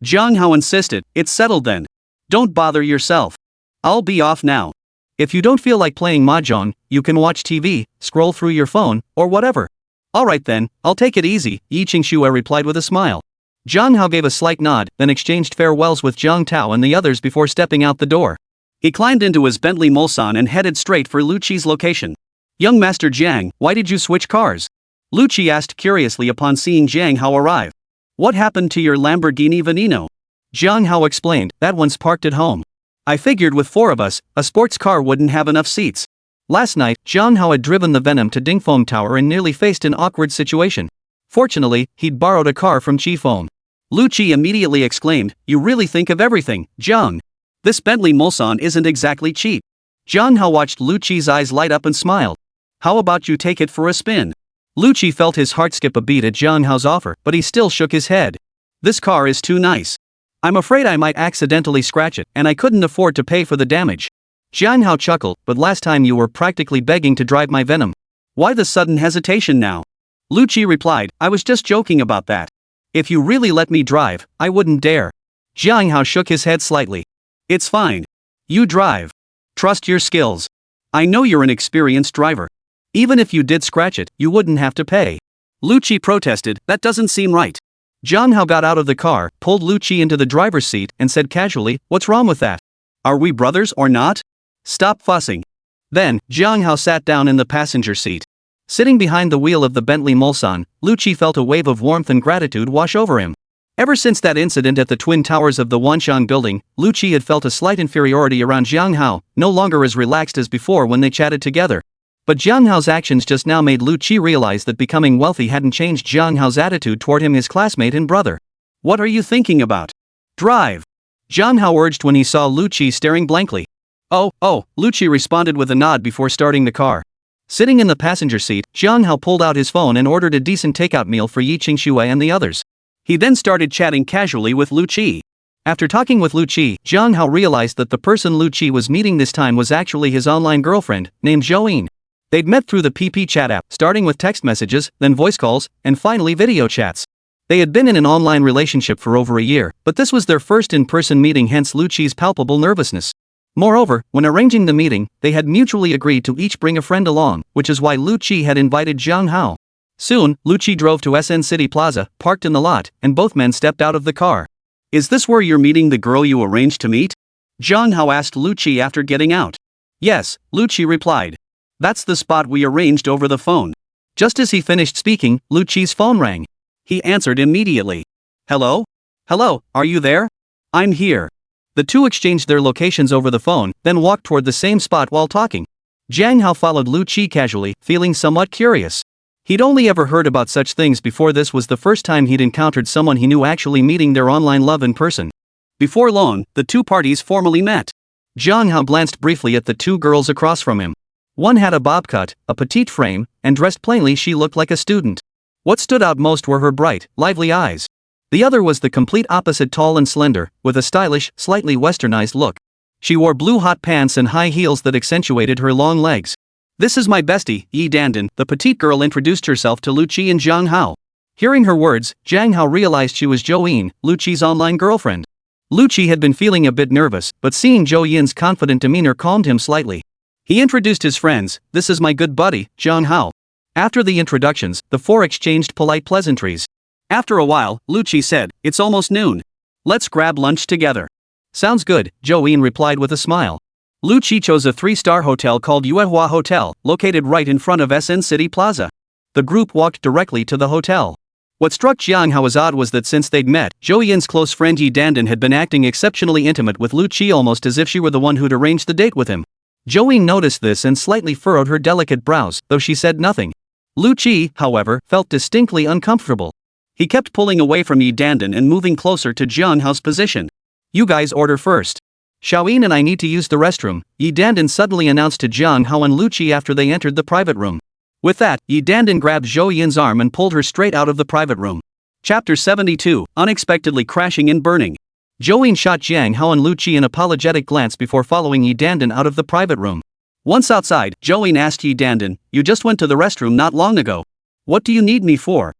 Jiang Hao insisted, It's settled then. Don't bother yourself. I'll be off now. If you don't feel like playing mahjong, you can watch TV, scroll through your phone, or whatever. Alright then, I'll take it easy, Yi Qingxue replied with a smile. Jiang Hao gave a slight nod, then exchanged farewells with Jiang Tao and the others before stepping out the door. He climbed into his Bentley Mulsanne and headed straight for Lu Qi's location. Young Master Jiang, why did you switch cars? Lu Qi asked curiously upon seeing Jiang Hao arrive. What happened to your Lamborghini Veneno? Jiang Hao explained, that one's parked at home. I figured with 4 of us, a sports car wouldn't have enough seats. Last night, Jiang Hao had driven the Venom to Dingfeng Tower and nearly faced an awkward situation. Fortunately, he'd borrowed a car from Qifeng. Lu Qi immediately exclaimed, You really think of everything, Jiang. This Bentley Mulsanne isn't exactly cheap. Jiang Hao watched Lu Qi's eyes light up and smiled. How about you take it for a spin? Lu Qi felt his heart skip a beat at Jiang Hao's offer, but he still shook his head. This car is too nice. I'm afraid I might accidentally scratch it, and I couldn't afford to pay for the damage. Jiang Hao chuckled, but last time you were practically begging to drive my Venom. Why the sudden hesitation now? Lu Qi replied, I was just joking about that. If you really let me drive, I wouldn't dare. Jiang Hao shook his head slightly. It's fine. You drive. Trust your skills. I know you're an experienced driver. Even if you did scratch it, you wouldn't have to pay. Lu Qi protested, that doesn't seem right. Jiang Hao got out of the car, pulled Lu Qi into the driver's seat, and said casually, What's wrong with that? Are we brothers or not? Stop fussing. Then, Jiang Hao sat down in the passenger seat. Sitting behind the wheel of the Bentley Mulsanne, Lu Qi felt a wave of warmth and gratitude wash over him. Ever since that incident at the Twin Towers of the Wanxiang building, Lu Qi had felt a slight inferiority around Jiang Hao, no longer as relaxed as before when they chatted together. But Jiang Hao's actions just now made Lu Qi realize that becoming wealthy hadn't changed Jiang Hao's attitude toward him, his classmate and brother. What are you thinking about? Drive. Jiang Hao urged when he saw Lu Qi staring blankly. Oh, Lu Qi responded with a nod before starting the car. Sitting in the passenger seat, Jiang Hao pulled out his phone and ordered a decent takeout meal for Yi Qingxue and the others. He then started chatting casually with Lu Qi. After talking with Lu Qi, Jiang Hao realized that the person Lu Qi was meeting this time was actually his online girlfriend, named Zhou. They'd met through the PP chat app, starting with text messages, then voice calls, and finally video chats. They had been in an online relationship for over a year, but this was their first in-person meeting, hence Lu Qi's palpable nervousness. Moreover, when arranging the meeting, they had mutually agreed to each bring a friend along, which is why Lu Qi had invited Jiang Hao. Soon, Lu Qi drove to SN City Plaza, parked in the lot, and both men stepped out of the car. Is this where you're meeting the girl you arranged to meet? Jiang Hao asked Lu Qi after getting out. Yes, Lu Qi replied. That's the spot we arranged over the phone. Just as he finished speaking, Lu Qi's phone rang. He answered immediately. Hello? Hello, are you there? I'm here. The two exchanged their locations over the phone, then walked toward the same spot while talking. Jiang Hao followed Lu Qi casually, feeling somewhat curious. He'd only ever heard about such things before. This was the first time he'd encountered someone he knew actually meeting their online love in person. Before long, the two parties formally met. Jiang Hao glanced briefly at the two girls across from him. One had a bob cut, a petite frame, and dressed plainly. She looked like a student. What stood out most were her bright, lively eyes. The other was the complete opposite, tall and slender, with a stylish, slightly westernized look. She wore blue hot pants and high heels that accentuated her long legs. This is my bestie, Yi Dandan, the petite girl introduced herself to Lu Qi and Jiang Hao. Hearing her words, Jiang Hao realized she was Zhou Yin, Lu Qi's online girlfriend. Lu Qi had been feeling a bit nervous, but seeing Zhou Yin's confident demeanor calmed him slightly. He introduced his friends. This is my good buddy, Jiang Hao. After the introductions, the four exchanged polite pleasantries. After a while, Lu Qi said, It's almost noon. Let's grab lunch together. Sounds good, Zhou Yin replied with a smile. Lu Qi chose a 3-star hotel called Yuehua Hotel, located right in front of SN City Plaza. The group walked directly to the hotel. What struck Jiang Hao as odd was that since they'd met, Zhou Yin's close friend Yi Dandan had been acting exceptionally intimate with Lu Qi, almost as if she were the one who'd arranged the date with him. Zhou Yin noticed this and slightly furrowed her delicate brows, though she said nothing. Lu Qi, however, felt distinctly uncomfortable. He kept pulling away from Yi Dandan and moving closer to Jiang Hao's position. You guys order first. Xiaoyin and I need to use the restroom, Yi Dandan suddenly announced to Jiang Hao and Lu Qi after they entered the private room. With that, Yi Dandan grabbed Zhou Yin's arm and pulled her straight out of the private room. Chapter 72, Unexpectedly Crashing and Burning. Zhou Yin shot Jiang Hao and Lu Qi an apologetic glance before following Yi Dandan out of the private room. Once outside, Zhou Yin asked Yi Dandan, you just went to the restroom not long ago. What do you need me for?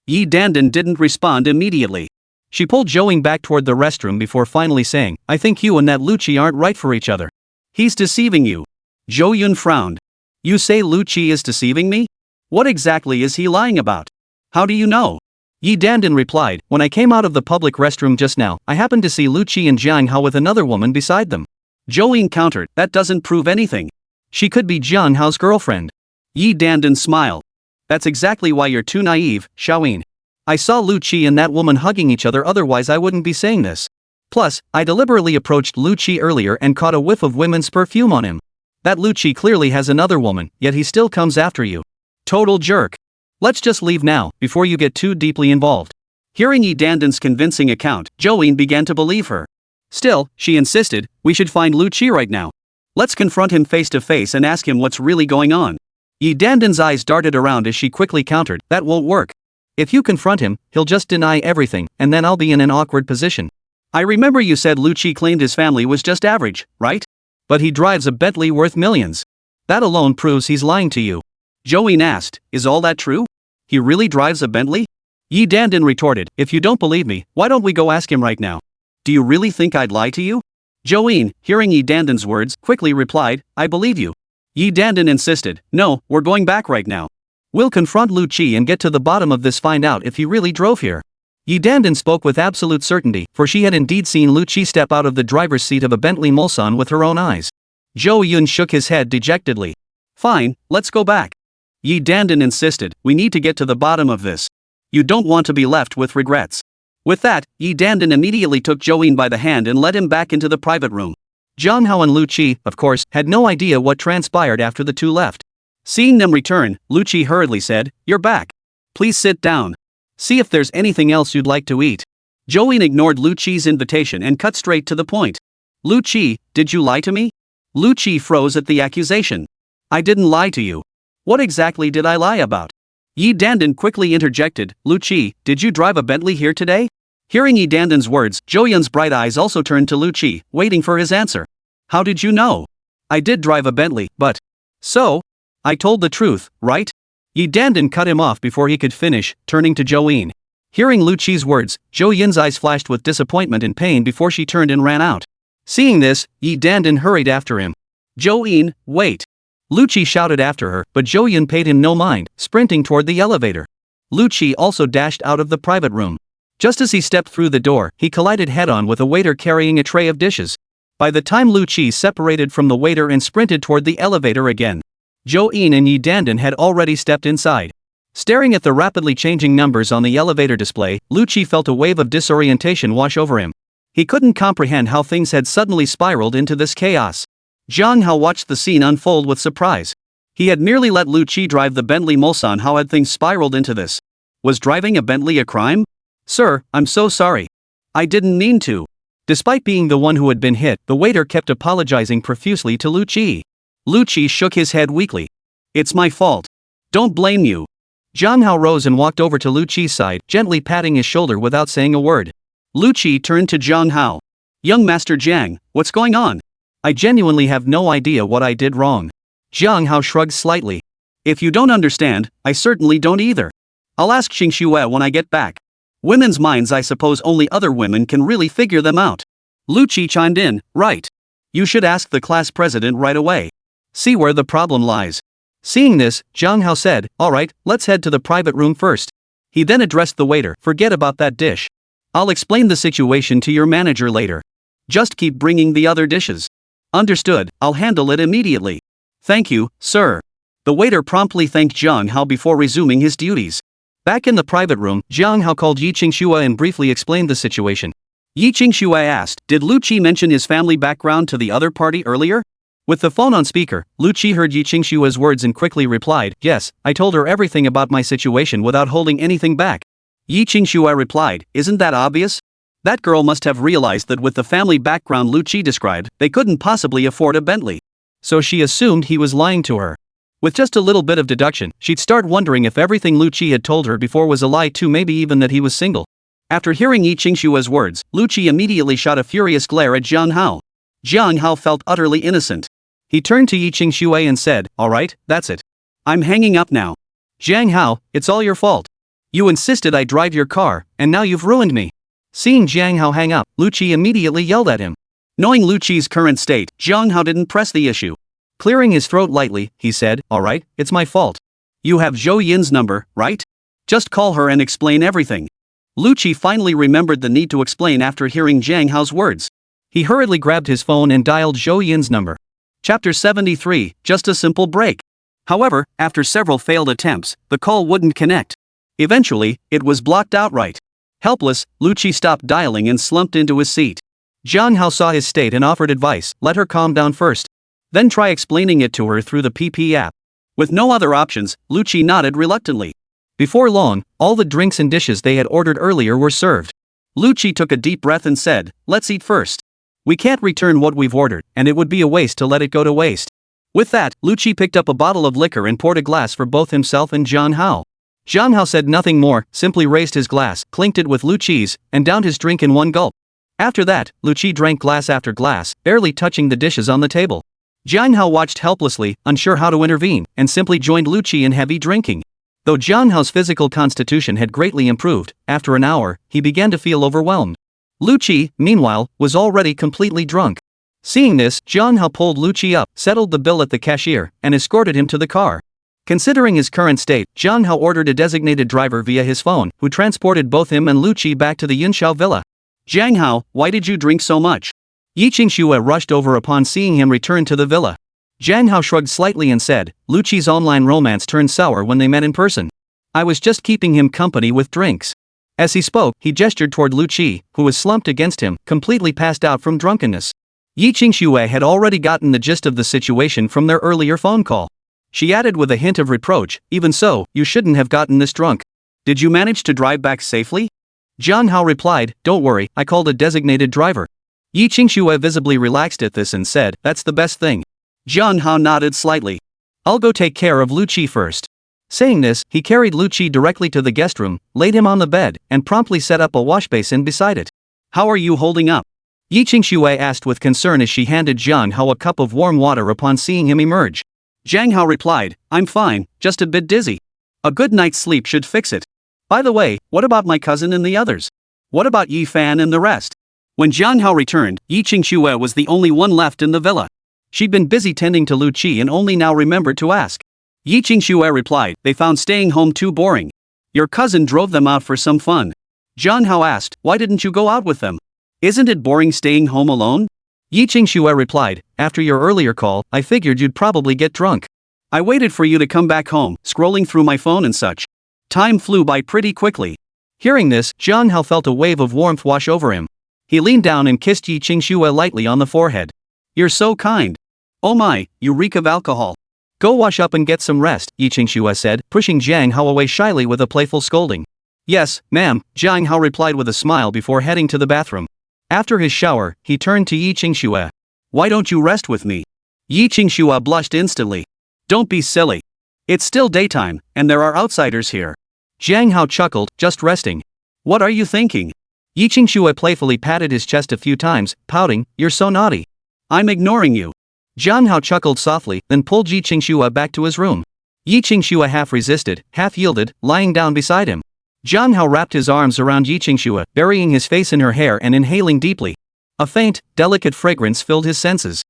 Yi Dandan didn't respond immediately. She pulled Zhou Yin back toward the restroom before finally saying, I think you and that Lu Qi aren't right for each other. He's deceiving you. Zhou Yun frowned. You say Lu Qi is deceiving me? What exactly is he lying about? How do you know? Yi Dandan replied, when I came out of the public restroom just now, I happened to see Lu Qi and Jiang Hao with another woman beside them. Zhou Yin countered, that doesn't prove anything. She could be Jiang Hao's girlfriend. Yi Dandan smiled. That's exactly why you're too naive, Xiaoyin. I saw Lu Qi and that woman hugging each other, otherwise I wouldn't be saying this. Plus, I deliberately approached Lu Qi earlier and caught a whiff of women's perfume on him. That Lu Qi clearly has another woman, yet he still comes after you. Total jerk. Let's just leave now, before you get too deeply involved. Hearing Yi Dandan's convincing account, Zhou Yin began to believe her. Still, she insisted, we should find Lu Qi right now. Let's confront him face to face and ask him what's really going on. Yi Dandan's eyes darted around as she quickly countered, that won't work. If you confront him, he'll just deny everything, and then I'll be in an awkward position. I remember you said Lu Qi claimed his family was just average, right? But he drives a Bentley worth millions. That alone proves he's lying to you. Zhou Yin asked, is all that true? He really drives a Bentley? Yi Dandan retorted, if you don't believe me, why don't we go ask him right now? Do you really think I'd lie to you? Zhou Yin, hearing Yi Dandan's words, quickly replied, I believe you. Yi Dandan insisted, no, we're going back right now. We'll confront Lu Qi and get to the bottom of this, find out if he really drove here. Yi Dandan spoke with absolute certainty, for she had indeed seen Lu Qi step out of the driver's seat of a Bentley Mulsanne with her own eyes. Zhou Yun shook his head dejectedly. Fine, let's go back. Yi Dandan insisted, we need to get to the bottom of this. You don't want to be left with regrets. With that, Yi Dandan immediately took Zhou Yin by the hand and led him back into the private room. Jiang Hao and Lu Qi, of course, had no idea what transpired after the two left. Seeing them return, Lu Qi hurriedly said, you're back. Please sit down. See if there's anything else you'd like to eat. Zhou Yin ignored Lu Qi's invitation and cut straight to the point. Lu Qi, did you lie to me? Lu Qi froze at the accusation. I didn't lie to you. What exactly did I lie about? Yi Dandan quickly interjected, Lu Qi, did you drive a Bentley here today? Hearing Yi Dandan's words, Zhou Yun's bright eyes also turned to Lu Qi, waiting for his answer. How did you know? I did drive a Bentley, but... So? I told the truth, right? Yi Dandan cut him off before he could finish, turning to Zhou Yin. Hearing Lu Qi's words, Zhou Yin's eyes flashed with disappointment and pain before she turned and ran out. Seeing this, Yi Dandan hurried after him. Zhou Yin, wait! Lu Qi shouted after her, but Zhou Yin paid him no mind, sprinting toward the elevator. Lu Qi also dashed out of the private room. Just as he stepped through the door, he collided head-on with a waiter carrying a tray of dishes. By the time Lu Qi separated from the waiter and sprinted toward the elevator again, Zhou Yin and Yi Dandan had already stepped inside. Staring at the rapidly changing numbers on the elevator display, Lu Qi felt a wave of disorientation wash over him. He couldn't comprehend how things had suddenly spiraled into this chaos. Jiang Hao watched the scene unfold with surprise. He had merely let Lu Qi drive the Bentley Mulsanne. How had things spiraled into this? Was driving a Bentley a crime? Sir, I'm so sorry. I didn't mean to. Despite being the one who had been hit, the waiter kept apologizing profusely to Lu Qi. Lu Qi shook his head weakly. It's my fault. Don't blame you. Jiang Hao rose and walked over to Lu Qi's side, gently patting his shoulder without saying a word. Lu Qi turned to Jiang Hao. Young Master Jiang, what's going on? I genuinely have no idea what I did wrong. Jiang Hao shrugged slightly. If you don't understand, I certainly don't either. I'll ask Xing Xue when I get back. Women's minds, I suppose only other women can really figure them out. Lu Qi chimed in, right. You should ask the class president right away. See where the problem lies. Seeing this, Jiang Hao said, alright, let's head to the private room first. He then addressed the waiter, forget about that dish. I'll explain the situation to your manager later. Just keep bringing the other dishes. Understood, I'll handle it immediately. Thank you, sir. The waiter promptly thanked Jiang Hao before resuming his duties. Back in the private room, Jiang Hao called Yi Qingxue and briefly explained the situation. Yi Qingxue asked, did Lu Qi mention his family background to the other party earlier? With the phone on speaker, Lu Qi heard Yi Qingshua's words and quickly replied, "Yes, I told her everything about my situation without holding anything back." Yi Qingxue replied, "Isn't that obvious? That girl must have realized that with the family background Lu Qi described, they couldn't possibly afford a Bentley. So she assumed he was lying to her. With just a little bit of deduction, she'd start wondering if everything Lu Qi had told her before was a lie too, maybe even that he was single." After hearing Yi Qingshue's words, Lu Qi immediately shot a furious glare at Jiang Hao. Jiang Hao felt utterly innocent. He turned to Yi Qingxue and said, "Alright, that's it. I'm hanging up now. Jiang Hao, it's all your fault. You insisted I drive your car, and now you've ruined me." Seeing Jiang Hao hang up, Lu Qi immediately yelled at him. Knowing Lu Qi's current state, Jiang Hao didn't press the issue. Clearing his throat lightly, he said, "Alright, it's my fault. You have Zhou Yin's number, right? Just call her and explain everything." Lu Qi finally remembered the need to explain after hearing Jiang Hao's words. He hurriedly grabbed his phone and dialed Zhou Yin's number. Chapter 73, Just a Simple Break. However, after several failed attempts, the call wouldn't connect. Eventually, it was blocked outright. Helpless, Lu Qi stopped dialing and slumped into his seat. Jiang Hao saw his state and offered advice, "Let her calm down first. Then try explaining it to her through the PP app." With no other options, Lu Qi nodded reluctantly. Before long, all the drinks and dishes they had ordered earlier were served. Lu Qi took a deep breath and said, "Let's eat first. We can't return what we've ordered, and it would be a waste to let it go to waste." With that, Lu Qi picked up a bottle of liquor and poured a glass for both himself and Jiang Hao. Jiang Hao said nothing more, simply raised his glass, clinked it with Lu Qi's, and downed his drink in one gulp. After that, Lu Qi drank glass after glass, barely touching the dishes on the table. Jiang Hao watched helplessly, unsure how to intervene, and simply joined Lu Qi in heavy drinking. Though Jiang Hao's physical constitution had greatly improved, after an hour, he began to feel overwhelmed. Lu Qi, meanwhile, was already completely drunk. Seeing this, Jiang Hao pulled Lu Qi up, settled the bill at the cashier, and escorted him to the car. Considering his current state, Jiang Hao ordered a designated driver via his phone, who transported both him and Lu Qi back to the Yunxiao villa. "Jiang Hao, why did you drink so much?" Yi Qingxue rushed over upon seeing him return to the villa. Jiang Hao shrugged slightly and said, "Lu Qi's online romance turned sour when they met in person. I was just keeping him company with drinks." As he spoke, he gestured toward Lu Qi, who was slumped against him, completely passed out from drunkenness. Yi Qingxue had already gotten the gist of the situation from their earlier phone call. She added with a hint of reproach, "Even so, you shouldn't have gotten this drunk. Did you manage to drive back safely?" Jiang Hao replied, "Don't worry, I called a designated driver." Yi Qingxue visibly relaxed at this and said, "That's the best thing." Jiang Hao nodded slightly. "I'll go take care of Lu Qi first." Saying this, he carried Lu Qi directly to the guest room, laid him on the bed, and promptly set up a wash basin beside it. "How are you holding up?" Yi Qingxue asked with concern as she handed Jiang Hao a cup of warm water upon seeing him emerge. Jiang Hao replied, "I'm fine, just a bit dizzy. A good night's sleep should fix it. By the way, what about my cousin and the others? What about Yi Fan and the rest?" When Jiang Hao returned, Yi Qingxue was the only one left in the villa. She'd been busy tending to Lu Qi and only now remembered to ask. Yi Qingxue replied, "They found staying home too boring. Your cousin drove them out for some fun." Jiang Hao asked, "Why didn't you go out with them? Isn't it boring staying home alone?" Yi Qingxue replied, "After your earlier call, I figured you'd probably get drunk. I waited for you to come back home, scrolling through my phone and such. Time flew by pretty quickly." Hearing this, Jiang Hao felt a wave of warmth wash over him. He leaned down and kissed Yi Qingxue lightly on the forehead. "You're so kind. Oh my, you reek of alcohol. Go wash up and get some rest," Yi Qingxue said, pushing Jiang Hao away shyly with a playful scolding. "Yes, ma'am," Jiang Hao replied with a smile before heading to the bathroom. After his shower, he turned to Yi Qingxue. "Why don't you rest with me?" Yi Qingxue blushed instantly. "Don't be silly. It's still daytime, and there are outsiders here." Jiang Hao chuckled, "Just resting. What are you thinking?" Yi Qingxue playfully patted his chest a few times, pouting, "You're so naughty. I'm ignoring you." Jiang Hao chuckled softly, then pulled Yi Qingxue back to his room. Yi Qingxue half resisted, half yielded, lying down beside him. Jiang Hao wrapped his arms around Yi Qingxue, burying his face in her hair and inhaling deeply. A faint, delicate fragrance filled his senses.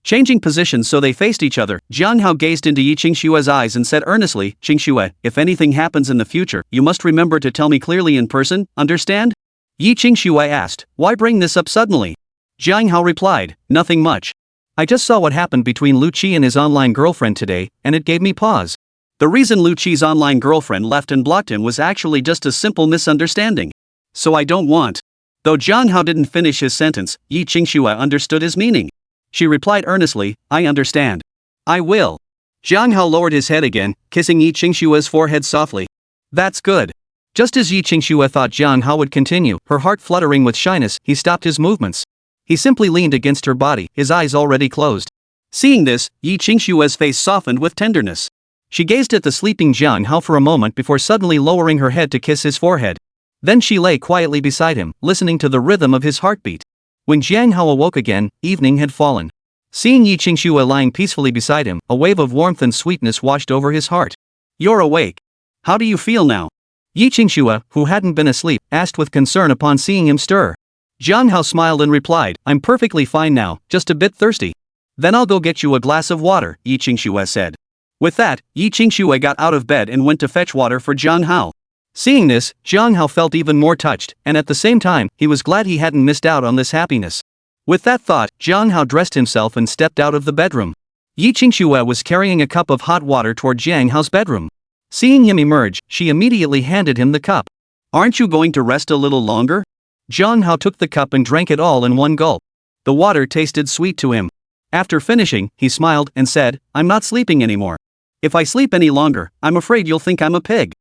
Changing positions so they faced each other, Jiang Hao gazed into Yi Qingxue's eyes and said earnestly, "Qingxue, if anything happens in the future, you must remember to tell me clearly in person, understand?" Yi Qingxue asked, "Why bring this up suddenly?" Jiang Hao replied, "Nothing much. I just saw what happened between Lu Qi and his online girlfriend today, and it gave me pause. The reason Lu Qi's online girlfriend left and blocked him was actually just a simple misunderstanding. So I don't want." Though Jiang Hao didn't finish his sentence, Yi Qingxue understood his meaning. She replied earnestly, I understand. I will. Jiang Hao lowered his head again, kissing Yi Qingshua's forehead softly. That's good. Just as Yi Qingxue thought Jiang Hao would continue, her heart fluttering with shyness, he stopped his movements. He simply leaned against her body, his eyes already closed. Seeing this, Yi Qingshue's face softened with tenderness. She gazed at the sleeping Jiang Hao for a moment before suddenly lowering her head to kiss his forehead. Then she lay quietly beside him, listening to the rhythm of his heartbeat. When Jiang Hao awoke again, evening had fallen. Seeing Yi Qingxue lying peacefully beside him, a wave of warmth and sweetness washed over his heart. You're awake. How do you feel now? Yi Qingxue, who hadn't been asleep, asked with concern upon seeing him stir. Jiang Hao smiled and replied, I'm perfectly fine now, just a bit thirsty. Then I'll go get you a glass of water, Yi Qingxue said. With that, Yi Qingxue got out of bed and went to fetch water for Jiang Hao. Seeing this, Jiang Hao felt even more touched, and at the same time, he was glad he hadn't missed out on this happiness. With that thought, Jiang Hao dressed himself and stepped out of the bedroom. Yi Qingxue was carrying a cup of hot water toward Jiang Hao's bedroom. Seeing him emerge, she immediately handed him the cup. Aren't you going to rest a little longer? Jiang Hao took the cup and drank it all in one gulp. The water tasted sweet to him. After finishing, he smiled and said, I'm not sleeping anymore. If I sleep any longer, I'm afraid you'll think I'm a pig.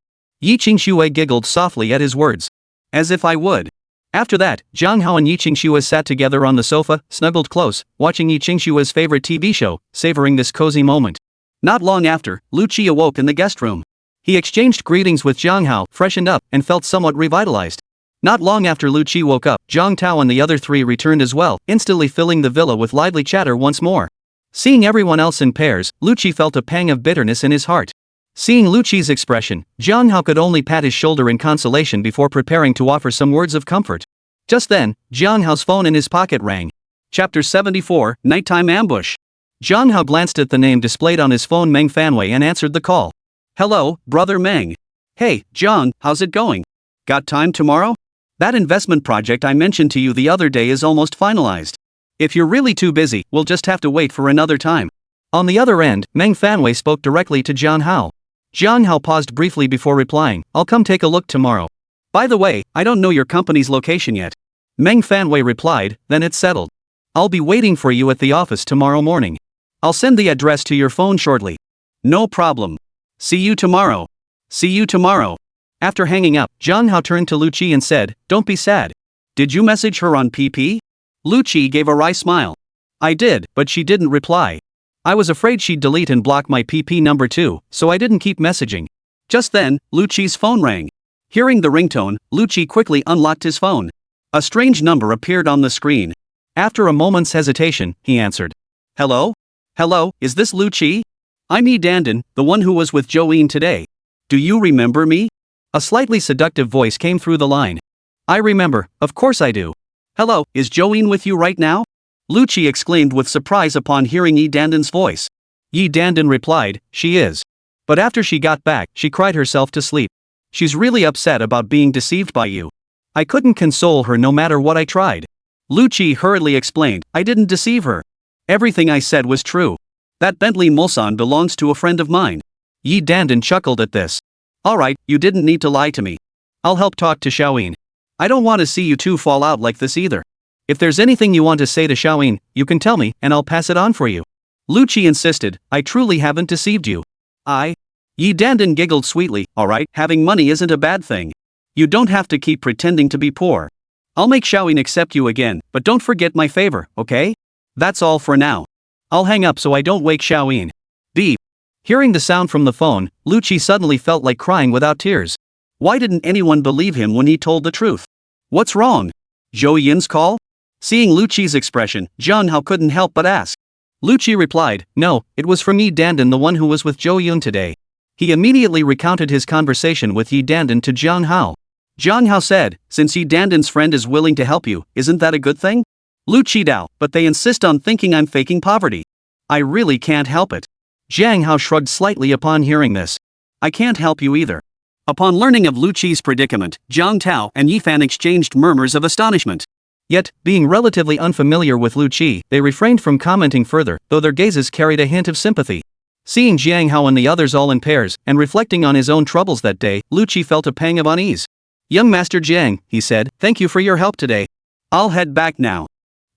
Yi Qingxue giggled softly at his words. As if I would. After that, Jiang Hao and Yi Qingxue sat together on the sofa, snuggled close, watching Yi Qingshue's favorite TV show, savoring this cozy moment. Not long after, Lu Qi awoke in the guest room. He exchanged greetings with Jiang Hao, freshened up, and felt somewhat revitalized. Not long after Lu Qi woke up, Zhang Tao and the other three returned as well, instantly filling the villa with lively chatter once more. Seeing everyone else in pairs, Lu Qi felt a pang of bitterness in his heart. Seeing Lu Qi's expression, Jiang Hao could only pat his shoulder in consolation before preparing to offer some words of comfort. Just then, Jiang Hao's phone in his pocket rang. Chapter 74, Nighttime Ambush. Jiang Hao glanced at the name displayed on his phone Meng Fanwei and answered the call. Hello, brother Meng. Hey, Jiang, how's it going? Got time tomorrow? That investment project I mentioned to you the other day is almost finalized. If you're really too busy, we'll just have to wait for another time. On the other end, Meng Fanwei spoke directly to Jiang Hao. Jiang Hao paused briefly before replying, I'll come take a look tomorrow. By the way, I don't know your company's location yet. Meng Fanwei replied, then it's settled. I'll be waiting for you at the office tomorrow morning. I'll send the address to your phone shortly. No problem. See you tomorrow. See you tomorrow. After hanging up, Jiang Hao turned to Lu Qi and said, Don't be sad. Did you message her on PP? Lu Qi gave a wry smile. I did, but she didn't reply. I was afraid she'd delete and block my PP number too, so I didn't keep messaging. Just then, Lu Qi's phone rang. Hearing the ringtone, Lu Qi quickly unlocked his phone. A strange number appeared on the screen. After a moment's hesitation, he answered. Hello? Hello, is this Lu Qi? I'm Yi Dandan, the one who was with Joeen today. Do you remember me? A slightly seductive voice came through the line. I remember, of course I do. Hello, is Joeen with you right now? Lu Qi exclaimed with surprise upon hearing Yi Dandan's voice. Yi Dandan replied, she is. But after she got back, she cried herself to sleep. She's really upset about being deceived by you. I couldn't console her no matter what I tried. Lu Qi hurriedly explained, I didn't deceive her. Everything I said was true. That Bentley Mulsan belongs to a friend of mine. Yi Dandan chuckled at this. Alright, you didn't need to lie to me. I'll help talk to Xiaoyin. I don't want to see you two fall out like this either. If there's anything you want to say to Xiaoyin, you can tell me, and I'll pass it on for you. Lu Qi insisted, I truly haven't deceived you. Yi Dandan giggled sweetly, alright, having money isn't a bad thing. You don't have to keep pretending to be poor. I'll make Xiaoyin accept you again, but don't forget my favor, okay? That's all for now. I'll hang up so I don't wake Xiaoyin. Beep. Hearing the sound from the phone, Lu Qi suddenly felt like crying without tears. Why didn't anyone believe him when he told the truth? What's wrong? Zhou Yin's call? Seeing Lu Qi's expression, Jiang Hao couldn't help but ask. Lu Qi replied, no, it was from Yi Dandan, the one who was with Zhou Yun today. He immediately recounted his conversation with Yi Dandan to Jiang Hao. Jiang Hao said, since Yi Dandan's friend is willing to help you, isn't that a good thing? Lu Qi Dao, but they insist on thinking I'm faking poverty. I really can't help it. Jiang Hao shrugged slightly upon hearing this. I can't help you either. Upon learning of Lu Qi's predicament, Jiang Tao and Yi Fan exchanged murmurs of astonishment. Yet, being relatively unfamiliar with Lu Qi, they refrained from commenting further, though their gazes carried a hint of sympathy. Seeing Jiang Hao and the others all in pairs, and reflecting on his own troubles that day, Lu Qi felt a pang of unease. Young Master Jiang, he said, thank you for your help today. I'll head back now.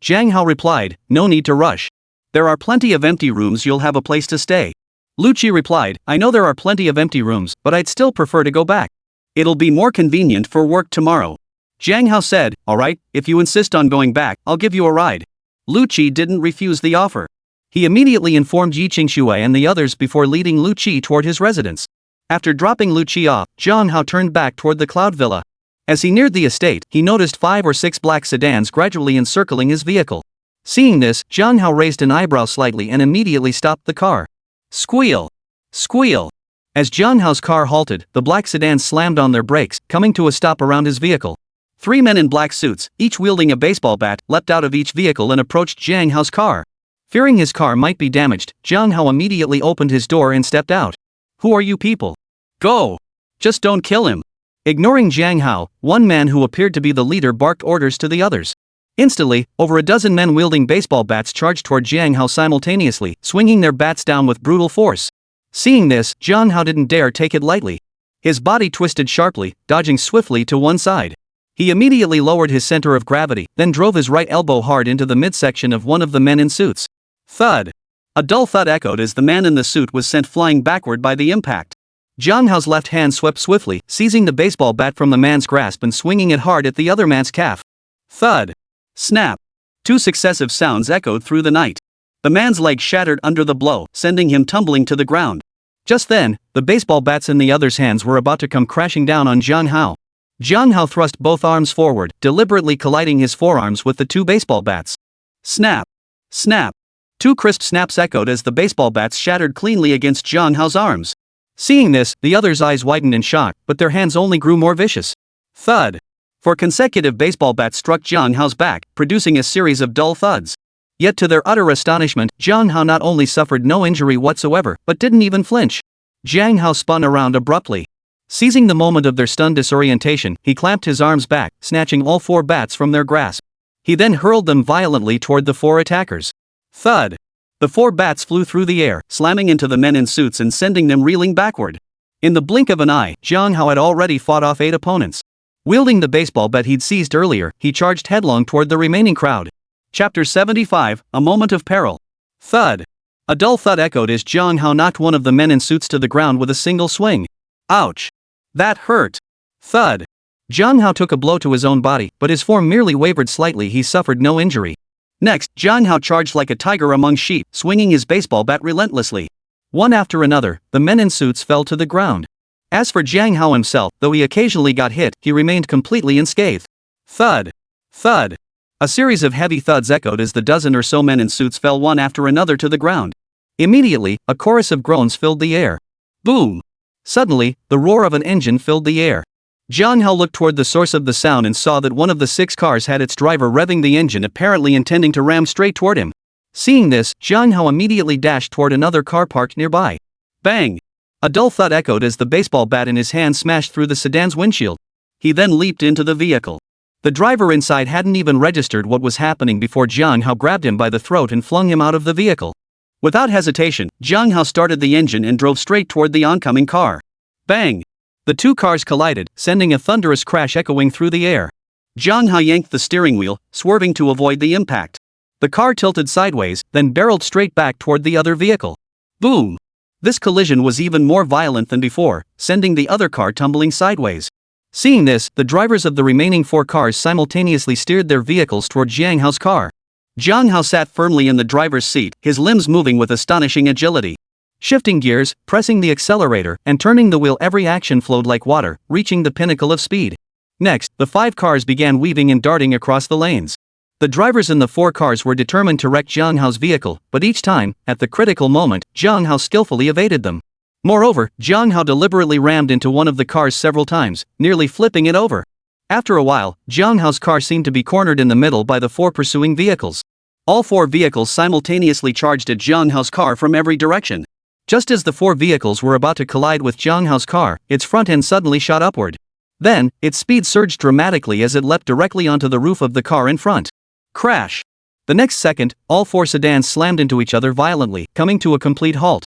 Jiang Hao replied, no need to rush. There are plenty of empty rooms, you'll have a place to stay. Lucci replied, I know there are plenty of empty rooms, but I'd still prefer to go back. It'll be more convenient for work tomorrow. Jiang Hao said, alright, if you insist on going back, I'll give you a ride. Lucci didn't refuse the offer. He immediately informed Yi Qingshui and the others before leading Lucci toward his residence. After dropping Lucci off, Jiang Hao turned back toward the Cloud Villa. As he neared the estate, he noticed 5 or 6 black sedans gradually encircling his vehicle. Seeing this, Jiang Hao raised an eyebrow slightly and immediately stopped the car. Squeal! Squeal! As Jiang Hao's car halted, the black sedans slammed on their brakes, coming to a stop around his vehicle. 3 men in black suits, each wielding a baseball bat, leapt out of each vehicle and approached Jiang Hao's car. Fearing his car might be damaged, Jiang Hao immediately opened his door and stepped out. Who are you people? Go! Just don't kill him. Ignoring Jiang Hao, one man who appeared to be the leader barked orders to the others. Instantly, over a dozen men wielding baseball bats charged toward Jiang Hao simultaneously, swinging their bats down with brutal force. Seeing this, Jiang Hao didn't dare take it lightly. His body twisted sharply, dodging swiftly to one side. He immediately lowered his center of gravity, then drove his right elbow hard into the midsection of one of the men in suits. Thud! A dull thud echoed as the man in the suit was sent flying backward by the impact. Jiang Hao's left hand swept swiftly, seizing the baseball bat from the man's grasp and swinging it hard at the other man's calf. Thud! Snap! 2 successive sounds echoed through the night. The man's leg shattered under the blow, sending him tumbling to the ground. Just then, the baseball bats in the other's hands were about to come crashing down on Jiang Hao. Jiang Hao thrust both arms forward, deliberately colliding his forearms with the 2 baseball bats. Snap! Snap! 2 crisp snaps echoed as the baseball bats shattered cleanly against Jiang Hao's arms. Seeing this, the others' eyes widened in shock, but their hands only grew more vicious. Thud! 4 consecutive baseball bats struck Jiang Hao's back, producing a series of dull thuds. Yet to their utter astonishment, Jiang Hao not only suffered no injury whatsoever, but didn't even flinch. Jiang Hao spun around abruptly. Seizing the moment of their stunned disorientation, he clamped his arms back, snatching all 4 bats from their grasp. He then hurled them violently toward the 4 attackers. Thud! The 4 bats flew through the air, slamming into the men in suits and sending them reeling backward. In the blink of an eye, Jiang Hao had already fought off 8 opponents. Wielding the baseball bat he'd seized earlier, he charged headlong toward the remaining crowd. Chapter 75, A Moment of Peril. Thud! A dull thud echoed as Jiang Hao knocked one of the men in suits to the ground with a single swing. Ouch! That hurt! Thud! Jiang Hao took a blow to his own body, but his form merely wavered slightly. He suffered no injury. Next, Jiang Hao charged like a tiger among sheep, swinging his baseball bat relentlessly. One after another, the men in suits fell to the ground. As for Jiang Hao himself, though he occasionally got hit, he remained completely unscathed. Thud! Thud! A series of heavy thuds echoed as the dozen or so men in suits fell one after another to the ground. Immediately, a chorus of groans filled the air. Boom! Suddenly, the roar of an engine filled the air. Jiang Hao looked toward the source of the sound and saw that one of the 6 cars had its driver revving the engine, apparently intending to ram straight toward him. Seeing this, Jiang Hao immediately dashed toward another car parked nearby. Bang! A dull thud echoed as the baseball bat in his hand smashed through the sedan's windshield. He then leaped into the vehicle. The driver inside hadn't even registered what was happening before Jiang Hao grabbed him by the throat and flung him out of the vehicle. Without hesitation, Jiang Hao started the engine and drove straight toward the oncoming car. Bang! The 2 cars collided, sending a thunderous crash echoing through the air. Jiang Hao yanked the steering wheel, swerving to avoid the impact. The car tilted sideways, then barreled straight back toward the other vehicle. Boom! This collision was even more violent than before, sending the other car tumbling sideways. Seeing this, the drivers of the remaining 4 cars simultaneously steered their vehicles toward Jiang Hao's car. Jiang Hao sat firmly in the driver's seat, his limbs moving with astonishing agility. Shifting gears, pressing the accelerator, and turning the wheel, every action flowed like water, reaching the pinnacle of speed. Next, the 5 cars began weaving and darting across the lanes. The drivers in the 4 cars were determined to wreck Jiang Hao's vehicle, but each time, at the critical moment, Jiang Hao skillfully evaded them. Moreover, Jiang Hao deliberately rammed into one of the cars several times, nearly flipping it over. After a while, Jiang Hao's car seemed to be cornered in the middle by the 4 pursuing vehicles. All 4 vehicles simultaneously charged at Jiang Hao's car from every direction. Just as the 4 vehicles were about to collide with Jiang Hao's car, its front end suddenly shot upward. Then, its speed surged dramatically as it leapt directly onto the roof of the car in front. Crash! The next second, all 4 sedans slammed into each other violently, coming to a complete halt.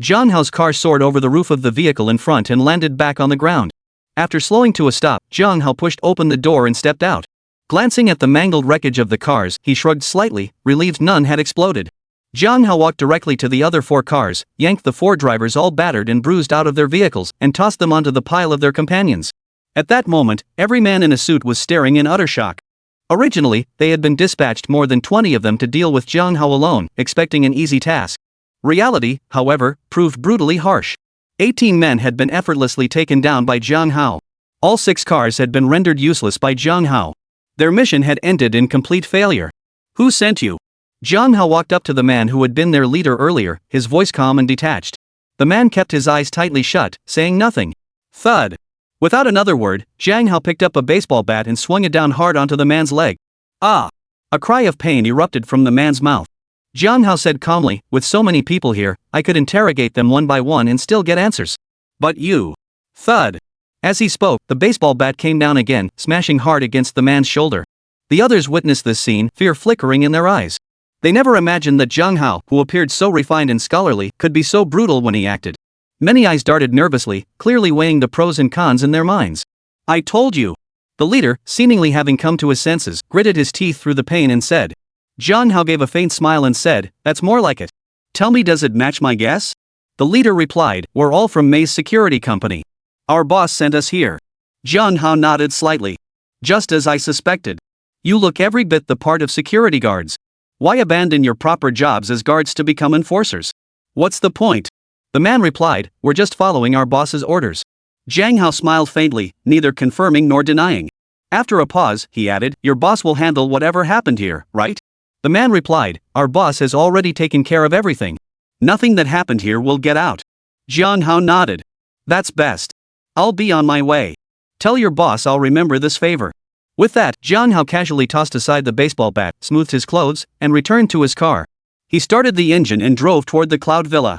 Jiang Hao's car soared over the roof of the vehicle in front and landed back on the ground. After slowing to a stop, Jiang Hao pushed open the door and stepped out. Glancing at the mangled wreckage of the cars, he shrugged slightly, relieved none had exploded. Jiang Hao walked directly to the other 4 cars, yanked the 4 drivers all battered and bruised out of their vehicles, and tossed them onto the pile of their companions. At that moment, every man in a suit was staring in utter shock. Originally, they had been dispatched more than 20 of them to deal with Jiang Hao alone, expecting an easy task. Reality, however, proved brutally harsh. 18 men had been effortlessly taken down by Jiang Hao. All 6 cars had been rendered useless by Jiang Hao. Their mission had ended in complete failure. Who sent you? Jiang Hao walked up to the man who had been their leader earlier, his voice calm and detached. The man kept his eyes tightly shut, saying nothing. Thud. Without another word, Jiang Hao picked up a baseball bat and swung it down hard onto the man's leg. Ah! A cry of pain erupted from the man's mouth. Jiang Hao said calmly, with so many people here, I could interrogate them one by one and still get answers. But you. Thud. As he spoke, the baseball bat came down again, smashing hard against the man's shoulder. The others witnessed this scene, fear flickering in their eyes. They never imagined that Jiang Hao, who appeared so refined and scholarly, could be so brutal when he acted. Many eyes darted nervously, clearly weighing the pros and cons in their minds. I told you. The leader, seemingly having come to his senses, gritted his teeth through the pain and said. Jiang Hao gave a faint smile and said, that's more like it. Tell me, does it match my guess? The leader replied, we're all from May's security company. Our boss sent us here. Jiang Hao nodded slightly. Just as I suspected. You look every bit the part of security guards. Why abandon your proper jobs as guards to become enforcers? What's the point? The man replied, we're just following our boss's orders. Jiang Hao smiled faintly, neither confirming nor denying. After a pause, he added, your boss will handle whatever happened here, right? The man replied, our boss has already taken care of everything. Nothing that happened here will get out. Jiang Hao nodded. That's best. I'll be on my way. Tell your boss I'll remember this favor. With that, Jiang Hao casually tossed aside the baseball bat, smoothed his clothes, and returned to his car. He started the engine and drove toward the Cloud Villa.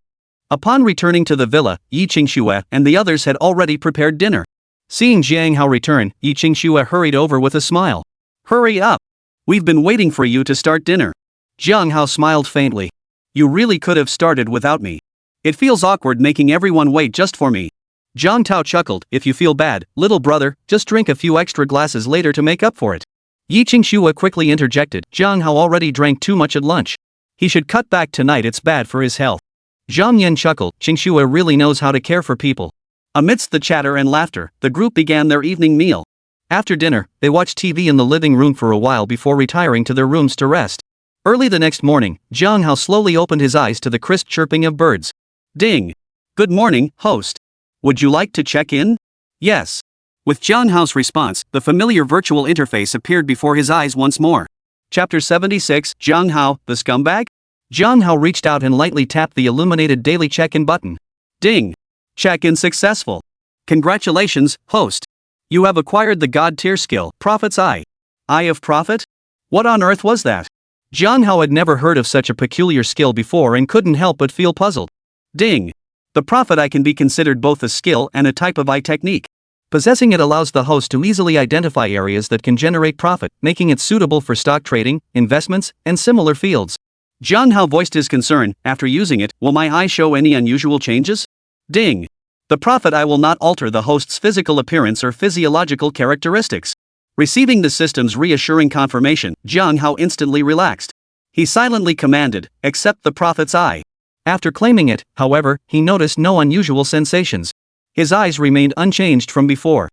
Upon returning to the villa, Yi Qingxue and the others had already prepared dinner. Seeing Jiang Hao return, Yi Qingxue hurried over with a smile. Hurry up! We've been waiting for you to start dinner. Jiang Hao smiled faintly. You really could have started without me. It feels awkward making everyone wait just for me. Jiang Tao chuckled, if you feel bad, little brother, just drink a few extra glasses later to make up for it. Yi Qingxue quickly interjected, Jiang Hao already drank too much at lunch. He should cut back tonight, it's bad for his health. Zhang Yan chuckled, Qingxue really knows how to care for people. Amidst the chatter and laughter, the group began their evening meal. After dinner, they watched TV in the living room for a while before retiring to their rooms to rest. Early the next morning, Jiang Hao slowly opened his eyes to the crisp chirping of birds. Ding! Good morning, host. Would you like to check in? Yes. With Jiang Hao's response, the familiar virtual interface appeared before his eyes once more. Chapter 76, Jiang Hao, the scumbag? Jiang Hao reached out and lightly tapped the illuminated daily check-in button. Ding! Check-in successful. Congratulations, host. You have acquired the God-tier skill, Prophet's Eye. Eye of Prophet? What on earth was that? Jiang Hao had never heard of such a peculiar skill before and couldn't help but feel puzzled. Ding! The Prophet Eye can be considered both a skill and a type of eye technique. Possessing it allows the host to easily identify areas that can generate profit, making it suitable for stock trading, investments, and similar fields. Jiang Hao voiced his concern, after using it, will my eye show any unusual changes? Ding! The Prophet Eye will not alter the host's physical appearance or physiological characteristics. Receiving the system's reassuring confirmation, Jiang Hao instantly relaxed. He silently commanded, accept the Prophet's Eye. After claiming it, however, he noticed no unusual sensations. His eyes remained unchanged from before.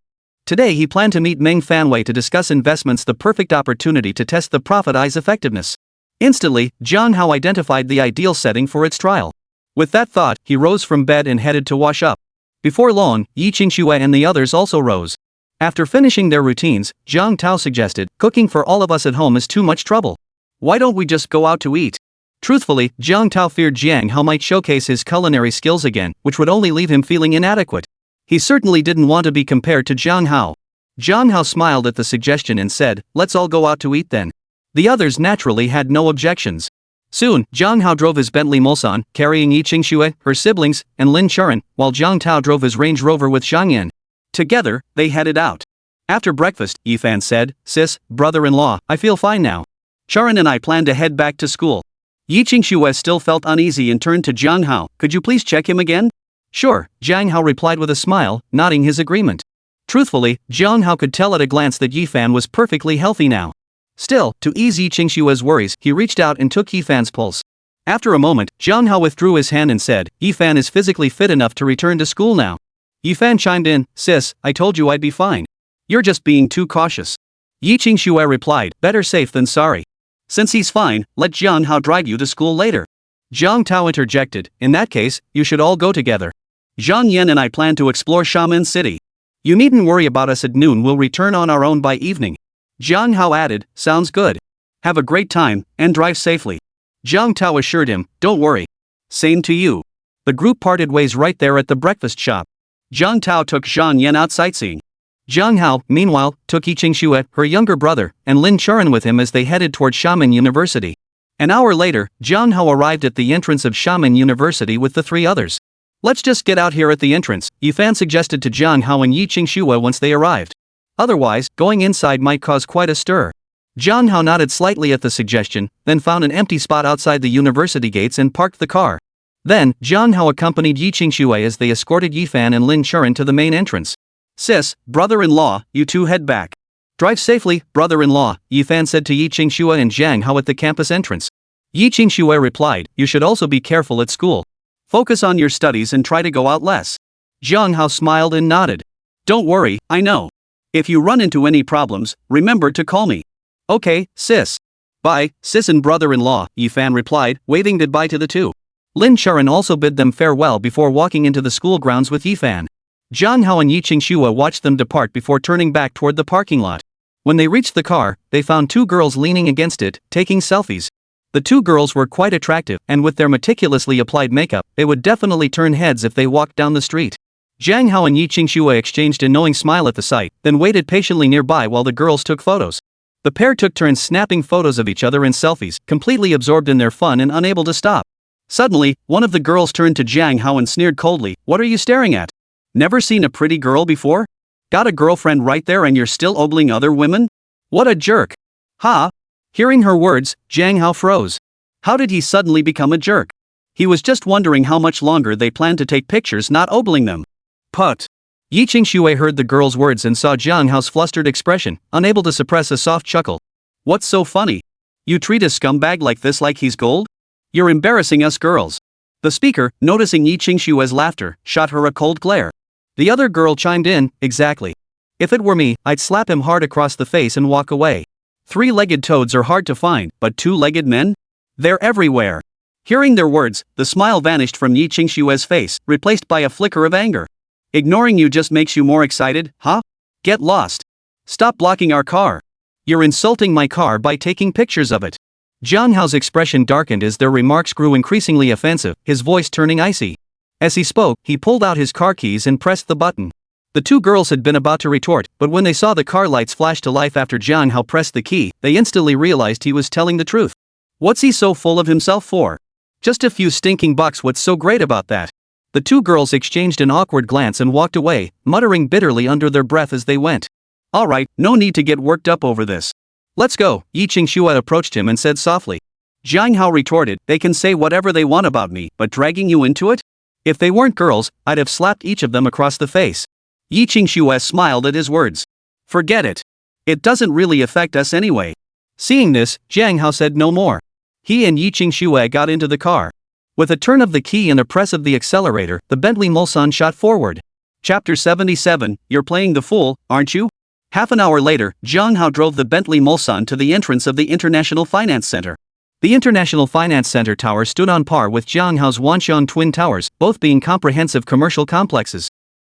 Today he planned to meet Meng Fanwei to discuss investments, the perfect opportunity to test the Prophet Eye's effectiveness. Instantly, Jiang Hao identified the ideal setting for its trial. With that thought, he rose from bed and headed to wash up. Before long, Yi Qingxue and the others also rose. After finishing their routines, Jiang Tao suggested, cooking for all of us at home is too much trouble. Why don't we just go out to eat? Truthfully, Jiang Tao feared Jiang Hao might showcase his culinary skills again, which would only leave him feeling inadequate. He certainly didn't want to be compared to Jiang Hao. Jiang Hao smiled at the suggestion and said, let's all go out to eat then. The others naturally had no objections. Soon, Jiang Hao drove his Bentley Mulsanne, carrying Yi Qingxue, her siblings, and Lin Churan, while Jiang Tao drove his Range Rover with Zhang Yan. Together, they headed out. After breakfast, Yifan said, sis, brother-in-law, I feel fine now. Churan and I plan to head back to school. Yi Qingxue still felt uneasy and turned to Jiang Hao, could you please check him again? Sure, Jiang Hao replied with a smile, nodding his agreement. Truthfully, Jiang Hao could tell at a glance that Yifan was perfectly healthy now. Still, to ease Yi Qingxue's worries, he reached out and took Yifan's pulse. After a moment, Jiang Hao withdrew his hand and said, Yifan is physically fit enough to return to school now. Yifan chimed in, sis, I told you I'd be fine. You're just being too cautious. Yi Qingxue replied, better safe than sorry. Since he's fine, let Jiang Hao drive you to school later. Jiang Tao interjected, in that case, you should all go together. Zhang Yan and I plan to explore Xiamen City. You needn't worry about us at noon, we'll return on our own by evening. Jiang Hao added, sounds good. Have a great time, and drive safely. Jiang Tao assured him, don't worry. Same to you. The group parted ways right there at the breakfast shop. Jiang Tao took Zhang Yan out sightseeing. Jiang Hao, meanwhile, took Yi Qingxue, her younger brother, and Lin Churan with him as they headed toward Xiamen University. An hour later, Jiang Hao arrived at the entrance of Xiamen University with the three others. Let's just get out here at the entrance, Yifan suggested to Jiang Hao and Yi Qingxue once they arrived. Otherwise, going inside might cause quite a stir. Jiang Hao nodded slightly at the suggestion, then found an empty spot outside the university gates and parked the car. Then, Jiang Hao accompanied Yi Qingxue as they escorted Yifan and Lin Churan to the main entrance. Sis, brother-in-law, you two head back. Drive safely, brother-in-law, Yifan said to Yi Qingxue and Jiang Hao at the campus entrance. Yi Qingxue replied, you should also be careful at school. Focus on your studies and try to go out less. Jiang Hao smiled and nodded. Don't worry, I know. If you run into any problems, remember to call me. Okay, sis. Bye, sis and brother-in-law, Yifan replied, waving goodbye to the two. Lin Churan also bid them farewell before walking into the school grounds with Yifan. Jiang Hao and Yi Qingxue watched them depart before turning back toward the parking lot. When they reached the car, they found two girls leaning against it, taking selfies. The two girls were quite attractive, and with their meticulously applied makeup, they would definitely turn heads if they walked down the street. Jiang Hao and Yi Qingxue exchanged a knowing smile at the sight, then waited patiently nearby while the girls took photos. The pair took turns snapping photos of each other in selfies, completely absorbed in their fun and unable to stop. Suddenly, one of the girls turned to Jiang Hao and sneered coldly, what are you staring at? Never seen a pretty girl before? Got a girlfriend right there and you're still ogling other women? What a jerk. Ha! Hearing her words, Jiang Hao froze. How did he suddenly become a jerk? He was just wondering how much longer they planned to take pictures not ogling them. Put. Yi Qingxue heard the girl's words and saw Jiang Hao's flustered expression, unable to suppress a soft chuckle. What's so funny? You treat a scumbag like this like he's gold? You're embarrassing us girls. The speaker, noticing Yi Qingxue's laughter, shot her a cold glare. The other girl chimed in, exactly. If it were me, I'd slap him hard across the face and walk away. Three-legged toads are hard to find, but two-legged men? They're everywhere. Hearing their words, the smile vanished from Yi Qingxue's face, replaced by a flicker of anger. Ignoring you just makes you more excited, huh? Get lost. Stop blocking our car. You're insulting my car by taking pictures of it. Jiang Hao's expression darkened as their remarks grew increasingly offensive, his voice turning icy. As he spoke, he pulled out his car keys and pressed the button. The two girls had been about to retort, but when they saw the car lights flash to life after Jiang Hao pressed the key, they instantly realized he was telling the truth. What's he so full of himself for? Just a few stinking bucks, what's so great about that? The two girls exchanged an awkward glance and walked away, muttering bitterly under their breath as they went. Alright, no need to get worked up over this. Let's go, Yi Qingxue approached him and said softly. Jiang Hao retorted, they can say whatever they want about me, but dragging you into it? If they weren't girls, I'd have slapped each of them across the face. Yi Qingxue smiled at his words. Forget it. It doesn't really affect us anyway. Seeing this, Jiang Hao said no more. He and Yi Qingxue got into the car. With a turn of the key and a press of the accelerator, the Bentley Mulsanne shot forward. Chapter 77, You're playing the fool, aren't you? Half an hour later, Jiang Hao drove the Bentley Mulsanne to the entrance of the International Finance Center. The International Finance Center tower stood on par with Jiang Hao's Wanshan Twin Towers, both being comprehensive commercial complexes.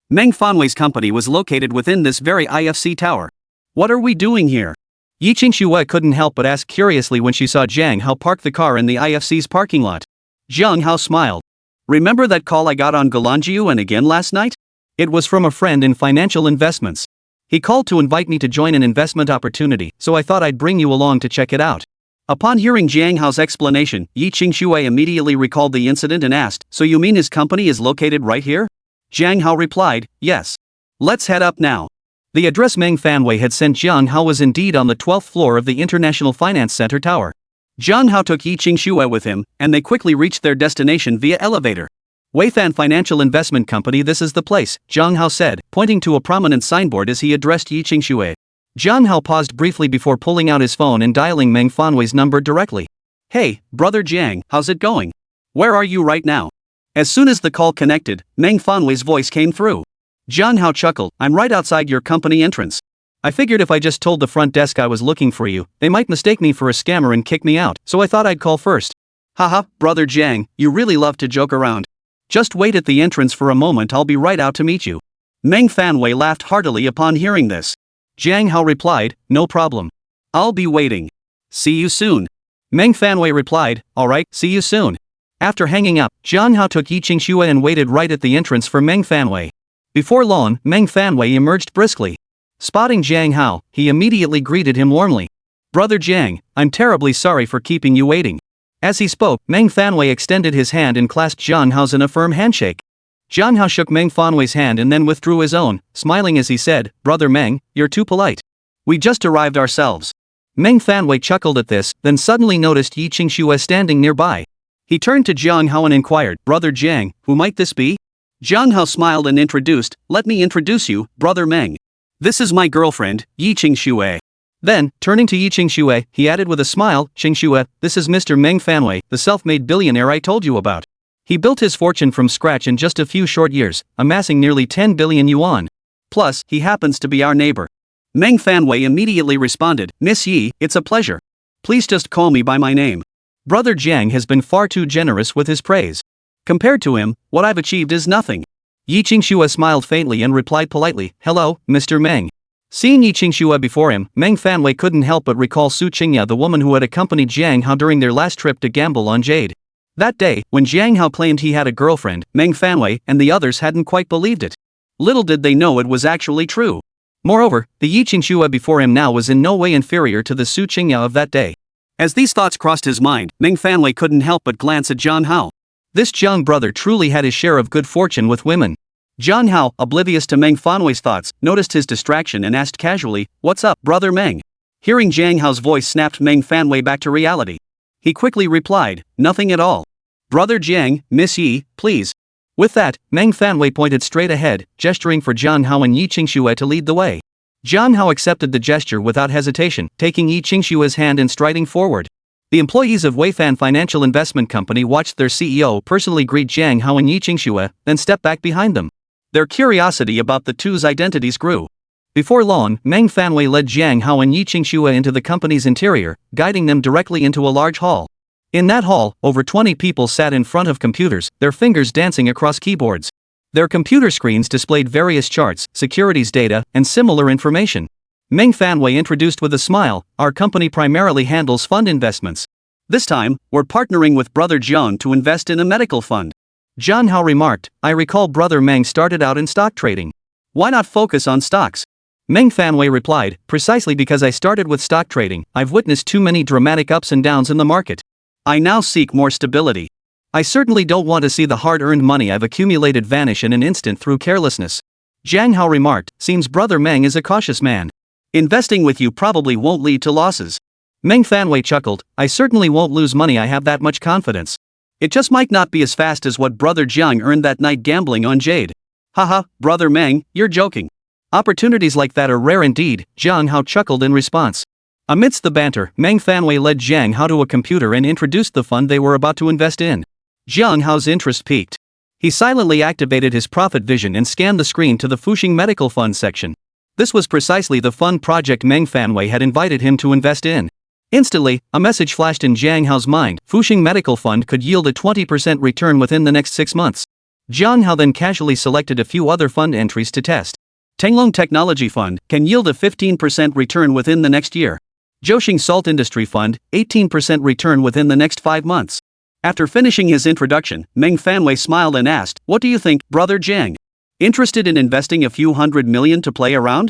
Meng Fanwei's company was located within this very IFC tower. What are we doing here? Yi Qingxue couldn't help but ask curiously when she saw Jiang Hao park the car in the IFC's parking lot. Jiang Hao smiled. Remember that call I got on Galanjiu and again last night? It was from a friend in financial investments. He called to invite me to join an investment opportunity, so I thought I'd bring you along to check it out. Upon hearing Jiang Hao's explanation, Yi Qingxue immediately recalled the incident and asked, so you mean his company is located right here? Jiang Hao replied, yes. Let's head up now. The address Meng Fanwei had sent Jiang Hao was indeed on the 12th floor of the International Finance Center tower. Jiang Hao took Yi Qingxue with him, and they quickly reached their destination via elevator. Weifan Financial Investment Company, this is the place, Jiang Hao said, pointing to a prominent signboard as he addressed Yi Qingxue. Jiang Hao paused briefly before pulling out his phone and dialing Meng Fanwei's number directly. Hey, brother Jiang, how's it going? Where are you right now? As soon as the call connected, Meng Fanwei's voice came through. Jiang Hao chuckled, I'm right outside your company entrance. I figured if I just told the front desk I was looking for you, they might mistake me for a scammer and kick me out, so I thought I'd call first. Haha, brother Jiang, you really love to joke around. Just wait at the entrance for a moment, I'll be right out to meet you. Meng Fanwei laughed heartily upon hearing this. Jiang Hao replied, no problem. I'll be waiting. See you soon. Meng Fanwei replied, alright, see you soon. After hanging up, Jiang Hao took Yi Qingxue and waited right at the entrance for Meng Fanwei. Before long, Meng Fanwei emerged briskly. Spotting Jiang Hao, he immediately greeted him warmly. Brother Jiang, I'm terribly sorry for keeping you waiting. As he spoke, Meng Fanwei extended his hand and clasped Jiang Hao's in a firm handshake. Jiang Hao shook Meng Fanwei's hand and then withdrew his own, smiling as he said, Brother Meng, you're too polite. We just arrived ourselves. Meng Fanwei chuckled at this, then suddenly noticed Yi Qingxue standing nearby. He turned to Jiang Hao and inquired, Brother Jiang, who might this be? Jiang Hao smiled and introduced, let me introduce you, Brother Meng. This is my girlfriend, Yi Qingxue. Then, turning to Yi Qingxue, he added with a smile, Qingxue, this is Mr. Meng Fanwei, the self-made billionaire I told you about. He built his fortune from scratch in just a few short years, amassing nearly 10 billion yuan. Plus, he happens to be our neighbor. Meng Fanwei immediately responded, Miss Yi, it's a pleasure. Please just call me by my name. Brother Jiang has been far too generous with his praise. Compared to him, what I've achieved is nothing. Yi Qingxue smiled faintly and replied politely, hello, Mr. Meng. Seeing Yi Qingxue before him, Meng Fanwei couldn't help but recall Su Qingya, the woman who had accompanied Jiang Hao during their last trip to gamble on Jade. That day, when Jiang Hao claimed he had a girlfriend, Meng Fanwei and the others hadn't quite believed it. Little did they know it was actually true. Moreover, the Yi Qingxue before him now was in no way inferior to the Su Qingya of that day. As these thoughts crossed his mind, Meng Fanwei couldn't help but glance at Jiang Hao. This Jiang brother truly had his share of good fortune with women. Jiang Hao, oblivious to Meng Fanwei's thoughts, noticed his distraction and asked casually, what's up, brother Meng? Hearing Jiang Hao's voice snapped Meng Fanwei back to reality. He quickly replied, nothing at all. Brother Jiang, Miss Yi, please. With that, Meng Fanwei pointed straight ahead, gesturing for Jiang Hao and Yi Qingxue to lead the way. Jiang Hao accepted the gesture without hesitation, taking Yi Qingxue's hand and striding forward. The employees of Weifan Financial Investment Company watched their CEO personally greet Jiang Hao and Yi Qingxue, then step back behind them. Their curiosity about the two's identities grew. Before long, Meng Fanwei led Jiang Hao and Yi Qingxue into the company's interior, guiding them directly into a large hall. In that hall, over 20 people sat in front of computers, their fingers dancing across keyboards. Their computer screens displayed various charts, securities data, and similar information. Meng Fanwei introduced with a smile, our company primarily handles fund investments. This time, we're partnering with Brother Jiang to invest in a medical fund. Jiang Hao remarked, I recall Brother Meng started out in stock trading. Why not focus on stocks? Meng Fanwei replied, precisely because I started with stock trading, I've witnessed too many dramatic ups and downs in the market. I now seek more stability. I certainly don't want to see the hard-earned money I've accumulated vanish in an instant through carelessness. Jiang Hao remarked, seems Brother Meng is a cautious man. Investing with you probably won't lead to losses. Meng Fanwei chuckled, I certainly won't lose money, I have that much confidence. It just might not be as fast as what Brother Jiang earned that night gambling on Jade. Haha, Brother Meng, you're joking. Opportunities like that are rare indeed, Jiang Hao chuckled in response. Amidst the banter, Meng Fanwei led Jiang Hao to a computer and introduced the fund they were about to invest in. Jiang Hao's interest piqued. He silently activated his profit vision and scanned the screen to the Fuxing Medical Fund section. This was precisely the fund project Meng Fanwei had invited him to invest in. Instantly, a message flashed in Jiang Hao's mind, Fuxing Medical Fund could yield a 20% return within the next 6 months. Jiang Hao then casually selected a few other fund entries to test. Tenglong Technology Fund can yield a 15% return within the next year. Zhouxing Salt Industry Fund, 18% return within the next 5 months. After finishing his introduction, Meng Fanwei smiled and asked, what do you think, Brother Jiang? Interested in investing a few $100 million to play around?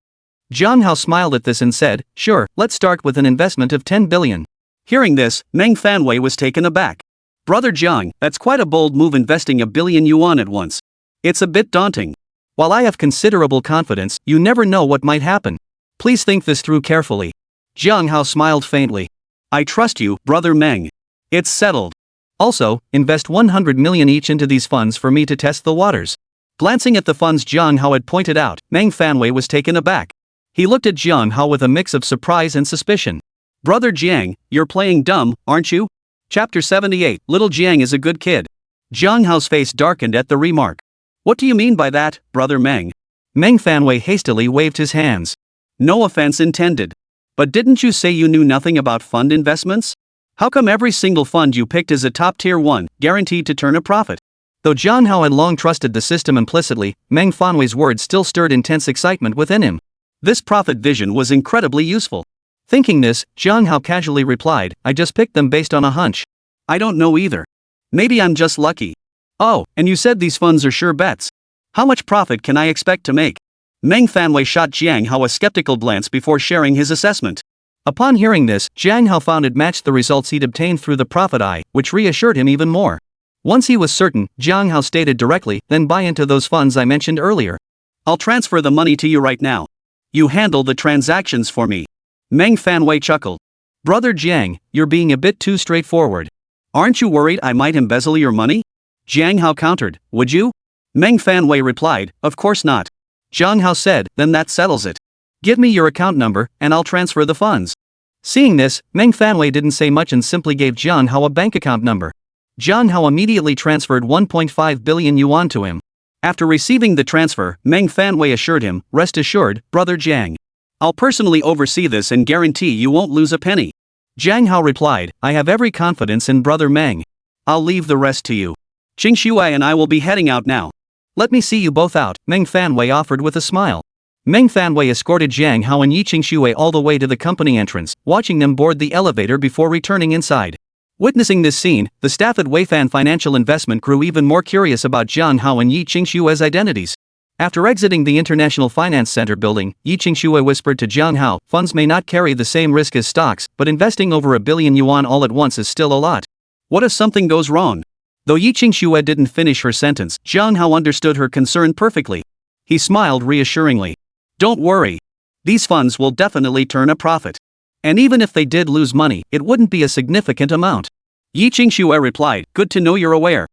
Jiang Hao smiled at this and said, sure, let's start with an investment of 10 billion. Hearing this, Meng Fanwei was taken aback. Brother Jiang, that's quite a bold move, investing a billion yuan at once. It's a bit daunting. While I have considerable confidence, you never know what might happen. Please think this through carefully. Jiang Hao smiled faintly. I trust you, Brother Meng. It's settled. Also, invest 100 million each into these funds for me to test the waters. Glancing at the funds Jiang Hao had pointed out, Meng Fanwei was taken aback. He looked at Jiang Hao with a mix of surprise and suspicion. Brother Jiang, you're playing dumb, aren't you? Chapter 78, Little Jiang is a good kid. Jiang Hao's face darkened at the remark. What do you mean by that, Brother Meng? Meng Fanwei hastily waved his hands. No offense intended. But didn't you say you knew nothing about fund investments? How come every single fund you picked is a top-tier one, guaranteed to turn a profit? Though Jiang Hao had long trusted the system implicitly, Meng Fanwei's words still stirred intense excitement within him. This profit vision was incredibly useful. Thinking this, Jiang Hao casually replied, I just picked them based on a hunch. I don't know either. Maybe I'm just lucky. Oh, and you said these funds are sure bets. How much profit can I expect to make? Meng Fanwei shot Jiang Hao a skeptical glance before sharing his assessment. Upon hearing this, Jiang Hao found it matched the results he'd obtained through the profit eye, which reassured him even more. Once he was certain, Jiang Hao stated directly, then buy into those funds I mentioned earlier. I'll transfer the money to you right now. You handle the transactions for me. Meng Fanwei chuckled. Brother Jiang, you're being a bit too straightforward. Aren't you worried I might embezzle your money? Jiang Hao countered, would you? Meng Fanwei replied, of course not. Jiang Hao said, then that settles it. Give me your account number, and I'll transfer the funds. Seeing this, Meng Fanwei didn't say much and simply gave Jiang Hao a bank account number. Jiang Hao immediately transferred 1.5 billion yuan to him. After receiving the transfer, Meng Fanwei assured him, rest assured, Brother Jiang. I'll personally oversee this and guarantee you won't lose a penny. Jiang Hao replied, I have every confidence in Brother Meng. I'll leave the rest to you. Qing Shuai and I will be heading out now. Let me see you both out, Meng Fanwei offered with a smile. Meng Fanwei escorted Jiang Hao and Yi Qingshui all the way to the company entrance, watching them board the elevator before returning inside. Witnessing this scene, the staff at Weifan Financial Investment grew even more curious about Jiang Hao and Yi Qingshui's identities. After exiting the International Finance Center building, Yi Qingshui whispered to Jiang Hao, funds may not carry the same risk as stocks, but investing over 1 billion yuan all at once is still a lot. What if something goes wrong? Though Yi Qingshui didn't finish her sentence, Jiang Hao understood her concern perfectly. He smiled reassuringly. Don't worry. These funds will definitely turn a profit. And even if they did lose money, it wouldn't be a significant amount. Yi Qingshui replied, good to know you're aware.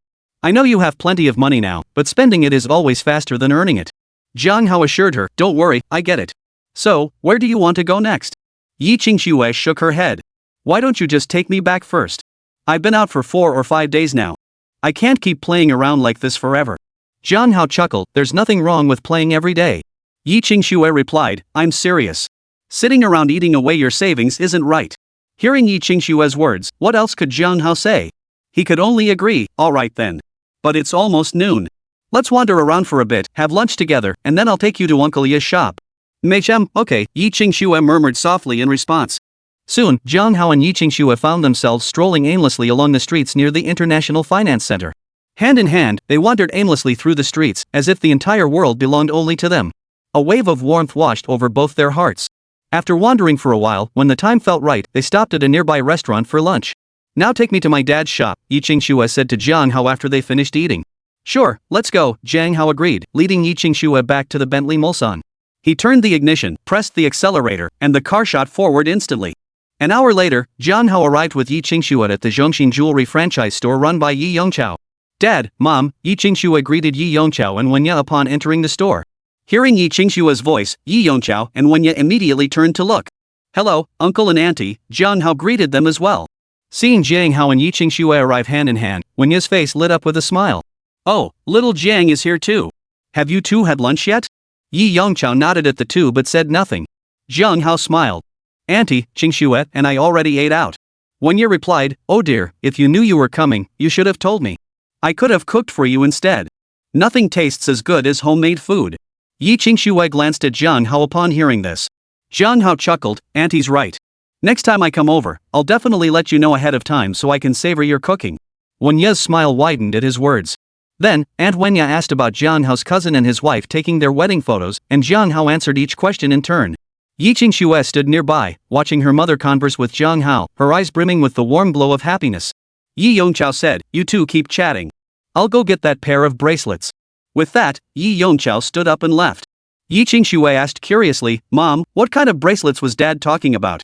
I know you have plenty of money now, but spending it is always faster than earning it. Jiang Hao assured her, don't worry, I get it. So, where do you want to go next? Yi Qingshui shook her head. Why don't you just take me back first? I've been out for 4 or 5 days now. I can't keep playing around like this forever. Jiang Hao chuckled, there's nothing wrong with playing every day. Yi Qingshui replied, I'm serious. Sitting around eating away your savings isn't right. Hearing Yi Qingshui's words, what else could Jiang Hao say? He could only agree, alright then. But it's almost noon. Let's wander around for a bit, have lunch together, and then I'll take you to Uncle Yi's shop. Meichem, okay, Yi Qingshui murmured softly in response. Soon, Jiang Hao and Yi Qingshui found themselves strolling aimlessly along the streets near the International Finance Center. Hand in hand, they wandered aimlessly through the streets, as if the entire world belonged only to them. A wave of warmth washed over both their hearts. After wandering for a while, when the time felt right, they stopped at a nearby restaurant for lunch. Now take me to my dad's shop, Yi Qingshui said to Jiang Hao after they finished eating. Sure, let's go, Jiang Hao agreed, leading Yi Qingshui back to the Bentley Mulsanne. He turned the ignition, pressed the accelerator, and the car shot forward instantly. An hour later, Jiang Hao arrived with Yi Qingshui at the Zhongxin jewelry franchise store run by Yi Yongqiao. Dad, Mom, Yi Qingshui greeted Yi Yongqiao and Wenya upon entering the store. Hearing Yi Qingshui's voice, Yi Yongqiao and Wenya immediately turned to look. Hello, Uncle and Auntie, Jiang Hao greeted them as well. Seeing Jiang Hao and Yi Qingshui arrive hand in hand, Wenya's face lit up with a smile. Oh, little Jiang is here too. Have you two had lunch yet? Yi Yongqiao nodded at the two but said nothing. Jiang Hao smiled. Auntie, Qingshui and I already ate out. Wenya replied, oh dear, if you knew you were coming, you should have told me. I could have cooked for you instead. Nothing tastes as good as homemade food. Yi Qingshui glanced at Jiang Hao upon hearing this. Jiang Hao chuckled, Auntie's right. Next time I come over, I'll definitely let you know ahead of time so I can savor your cooking. Wenya's smile widened at his words. Then, Aunt Wenya asked about Jiang Hao's cousin and his wife taking their wedding photos, and Jiang Hao answered each question in turn. Yi Qingshui stood nearby, watching her mother converse with Jiang Hao, her eyes brimming with the warm glow of happiness. Yi Yongqiao said, you two keep chatting. I'll go get that pair of bracelets. With that, Yi Yongqiao stood up and left. Yi Qingshui asked curiously, Mom, what kind of bracelets was Dad talking about?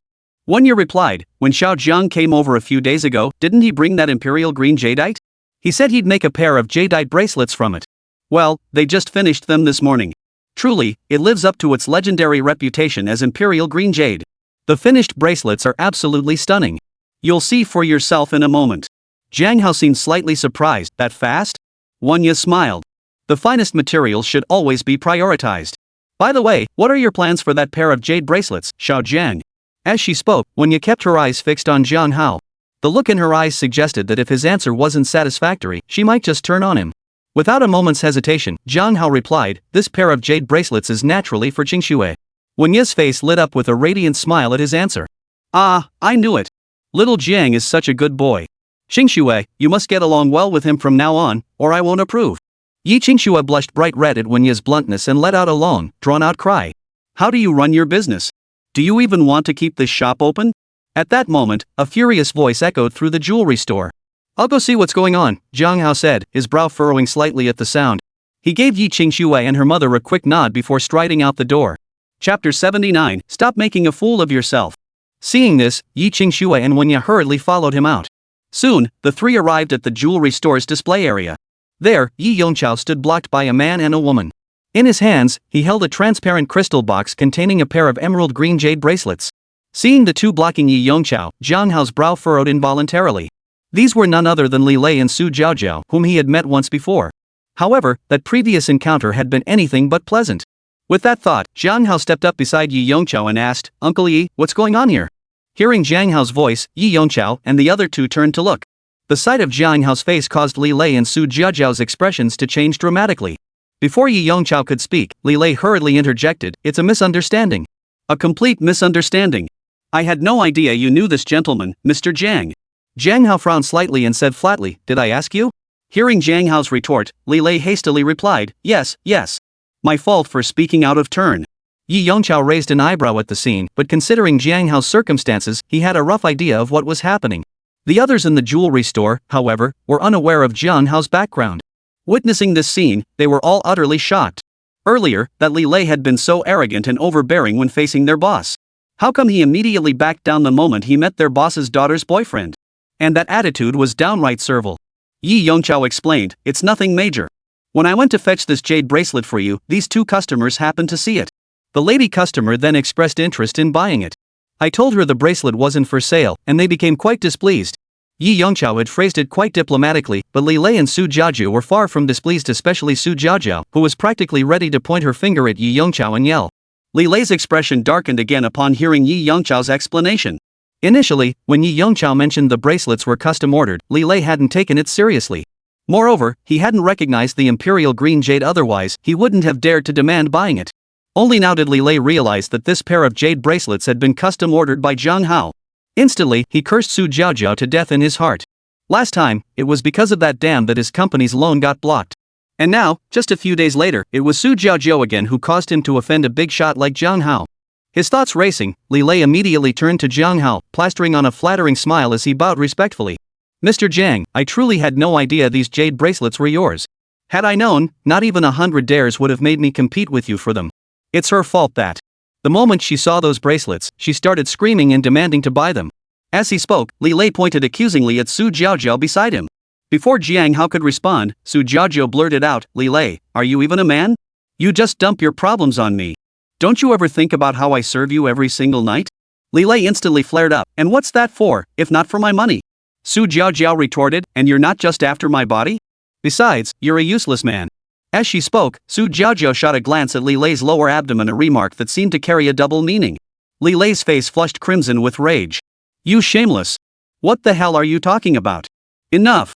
Wenya replied, when Xiao Zhang came over a few days ago, didn't he bring that imperial green jadeite? He said he'd make a pair of jadeite bracelets from it. Well, they just finished them this morning. Truly, it lives up to its legendary reputation as imperial green jade. The finished bracelets are absolutely stunning. You'll see for yourself in a moment. Jiang Hao seemed slightly surprised. That fast? Wanya smiled. The finest materials should always be prioritized. By the way, what are your plans for that pair of jade bracelets, Xiao Jiang? As she spoke, Wanya kept her eyes fixed on Jiang Hao. The look in her eyes suggested that if his answer wasn't satisfactory, she might just turn on him. Without a moment's hesitation, Jiang Hao replied, "This pair of jade bracelets is naturally for Qingxue." Wanya's face lit up with a radiant smile at his answer. "Ah, I knew it. Little Jiang is such a good boy. Qingxue, you must get along well with him from now on, or I won't approve." Yi Qingxue blushed bright red at Wanya's bluntness and let out a long, drawn-out cry. "How do you run your business? Do you even want to keep this shop open?" At that moment, a furious voice echoed through the jewelry store. "I'll go see what's going on," Jiang Hao said, his brow furrowing slightly at the sound. He gave Yi Qingxue and her mother a quick nod before striding out the door. Chapter 79, Stop Making a Fool of Yourself. Seeing this, Yi Qingxue and Wanya hurriedly followed him out. Soon, the three arrived at the jewelry store's display area. There, Yi Yongqiao stood blocked by a man and a woman. In his hands, he held a transparent crystal box containing a pair of emerald green jade bracelets. Seeing the two blocking Yi Yongqiao, Jiang Hao's brow furrowed involuntarily. These were none other than Li Lei and Su Jiaojiao, whom he had met once before. However, that previous encounter had been anything but pleasant. With that thought, Jiang Hao stepped up beside Yi Yongqiao and asked, "Uncle Yi, what's going on here?" Hearing Jiang Hao's voice, Yi Yongqiao and the other two turned to look. The sight of Jiang Hao's face caused Li Lei and Su Jiaojiao's expressions to change dramatically. Before Yi Yongqiao could speak, Li Lei hurriedly interjected, "It's a misunderstanding." "A complete misunderstanding. I had no idea you knew this gentleman, Mr. Jiang." Jiang Hao frowned slightly and said flatly, "Did I ask you?" Hearing Jiang Hao's retort, Li Lei hastily replied, "Yes, yes. My fault for speaking out of turn." Yi Yongqiao raised an eyebrow at the scene, but considering Jiang Hao's circumstances, he had a rough idea of what was happening. The others in the jewelry store, however, were unaware of Jiang Hao's background. Witnessing this scene, they were all utterly shocked. Earlier, that Li Lei had been so arrogant and overbearing when facing their boss. How come he immediately backed down the moment he met their boss's daughter's boyfriend? And that attitude was downright servile. Yi Yongqiao explained, "It's nothing major. When I went to fetch this jade bracelet for you, these two customers happened to see it. The lady customer then expressed interest in buying it. I told her the bracelet wasn't for sale, and they became quite displeased." Yi Yongqiao had phrased it quite diplomatically, but Li Lei and Su Jiaojiao were far from displeased, especially Su Jiaojiao, who was practically ready to point her finger at Yi Yongqiao and yell. Li Lei's expression darkened again upon hearing Yi Yongqiao's explanation. Initially, when Yi Yongqiao mentioned the bracelets were custom ordered, Li Lei hadn't taken it seriously. Moreover, he hadn't recognized the imperial green jade, otherwise he wouldn't have dared to demand buying it. Only now did Li Lei realize that this pair of jade bracelets had been custom ordered by Jiang Hao. Instantly, he cursed Su Jiaojiao to death in his heart. Last time, it was because of that dam that his company's loan got blocked. And now, just a few days later, it was Su Jiaojiao again who caused him to offend a big shot like Jiang Hao. His thoughts racing, Li Lei immediately turned to Jiang Hao, plastering on a flattering smile as he bowed respectfully. "Mr. Jiang, I truly had no idea these jade bracelets were yours. Had I known, not even 100 dares would have made me compete with you for them. It's her fault that." The moment she saw those bracelets, she started screaming and demanding to buy them. As he spoke, Li Lei pointed accusingly at Su Jiaojiao beside him. Before Jiang Hao could respond, Su Jiaojiao blurted out, "Li Lei, are you even a man? You just dump your problems on me. Don't you ever think about how I serve you every single night?" Li Lei instantly flared up, "And what's that for, if not for my money?" Su Jiaojiao retorted, "And you're not just after my body? Besides, you're a useless man." As she spoke, Su Jiaojiao shot a glance at Li Lei's lower abdomen, a remark that seemed to carry a double meaning. Li Lei's face flushed crimson with rage. "You shameless! What the hell are you talking about? Enough!"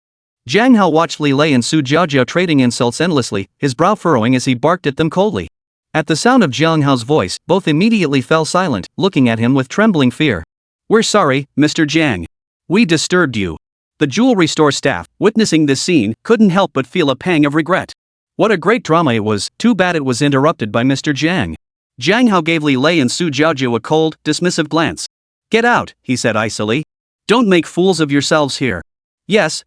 Jiang Hao watched Li Lei and Su Jiaojiao trading insults endlessly, his brow furrowing as he barked at them coldly. At the sound of Jiang Hao's voice, both immediately fell silent, looking at him with trembling fear. "We're sorry, Mr. Jiang. We disturbed you." The jewelry store staff, witnessing this scene, couldn't help but feel a pang of regret. What a great drama it was, too bad it was interrupted by Mr. Jiang. Jiang Hao gave Li Lei and Su Jiaojiao a cold, dismissive glance. "Get out," he said icily. "Don't make fools of yourselves here." Yes,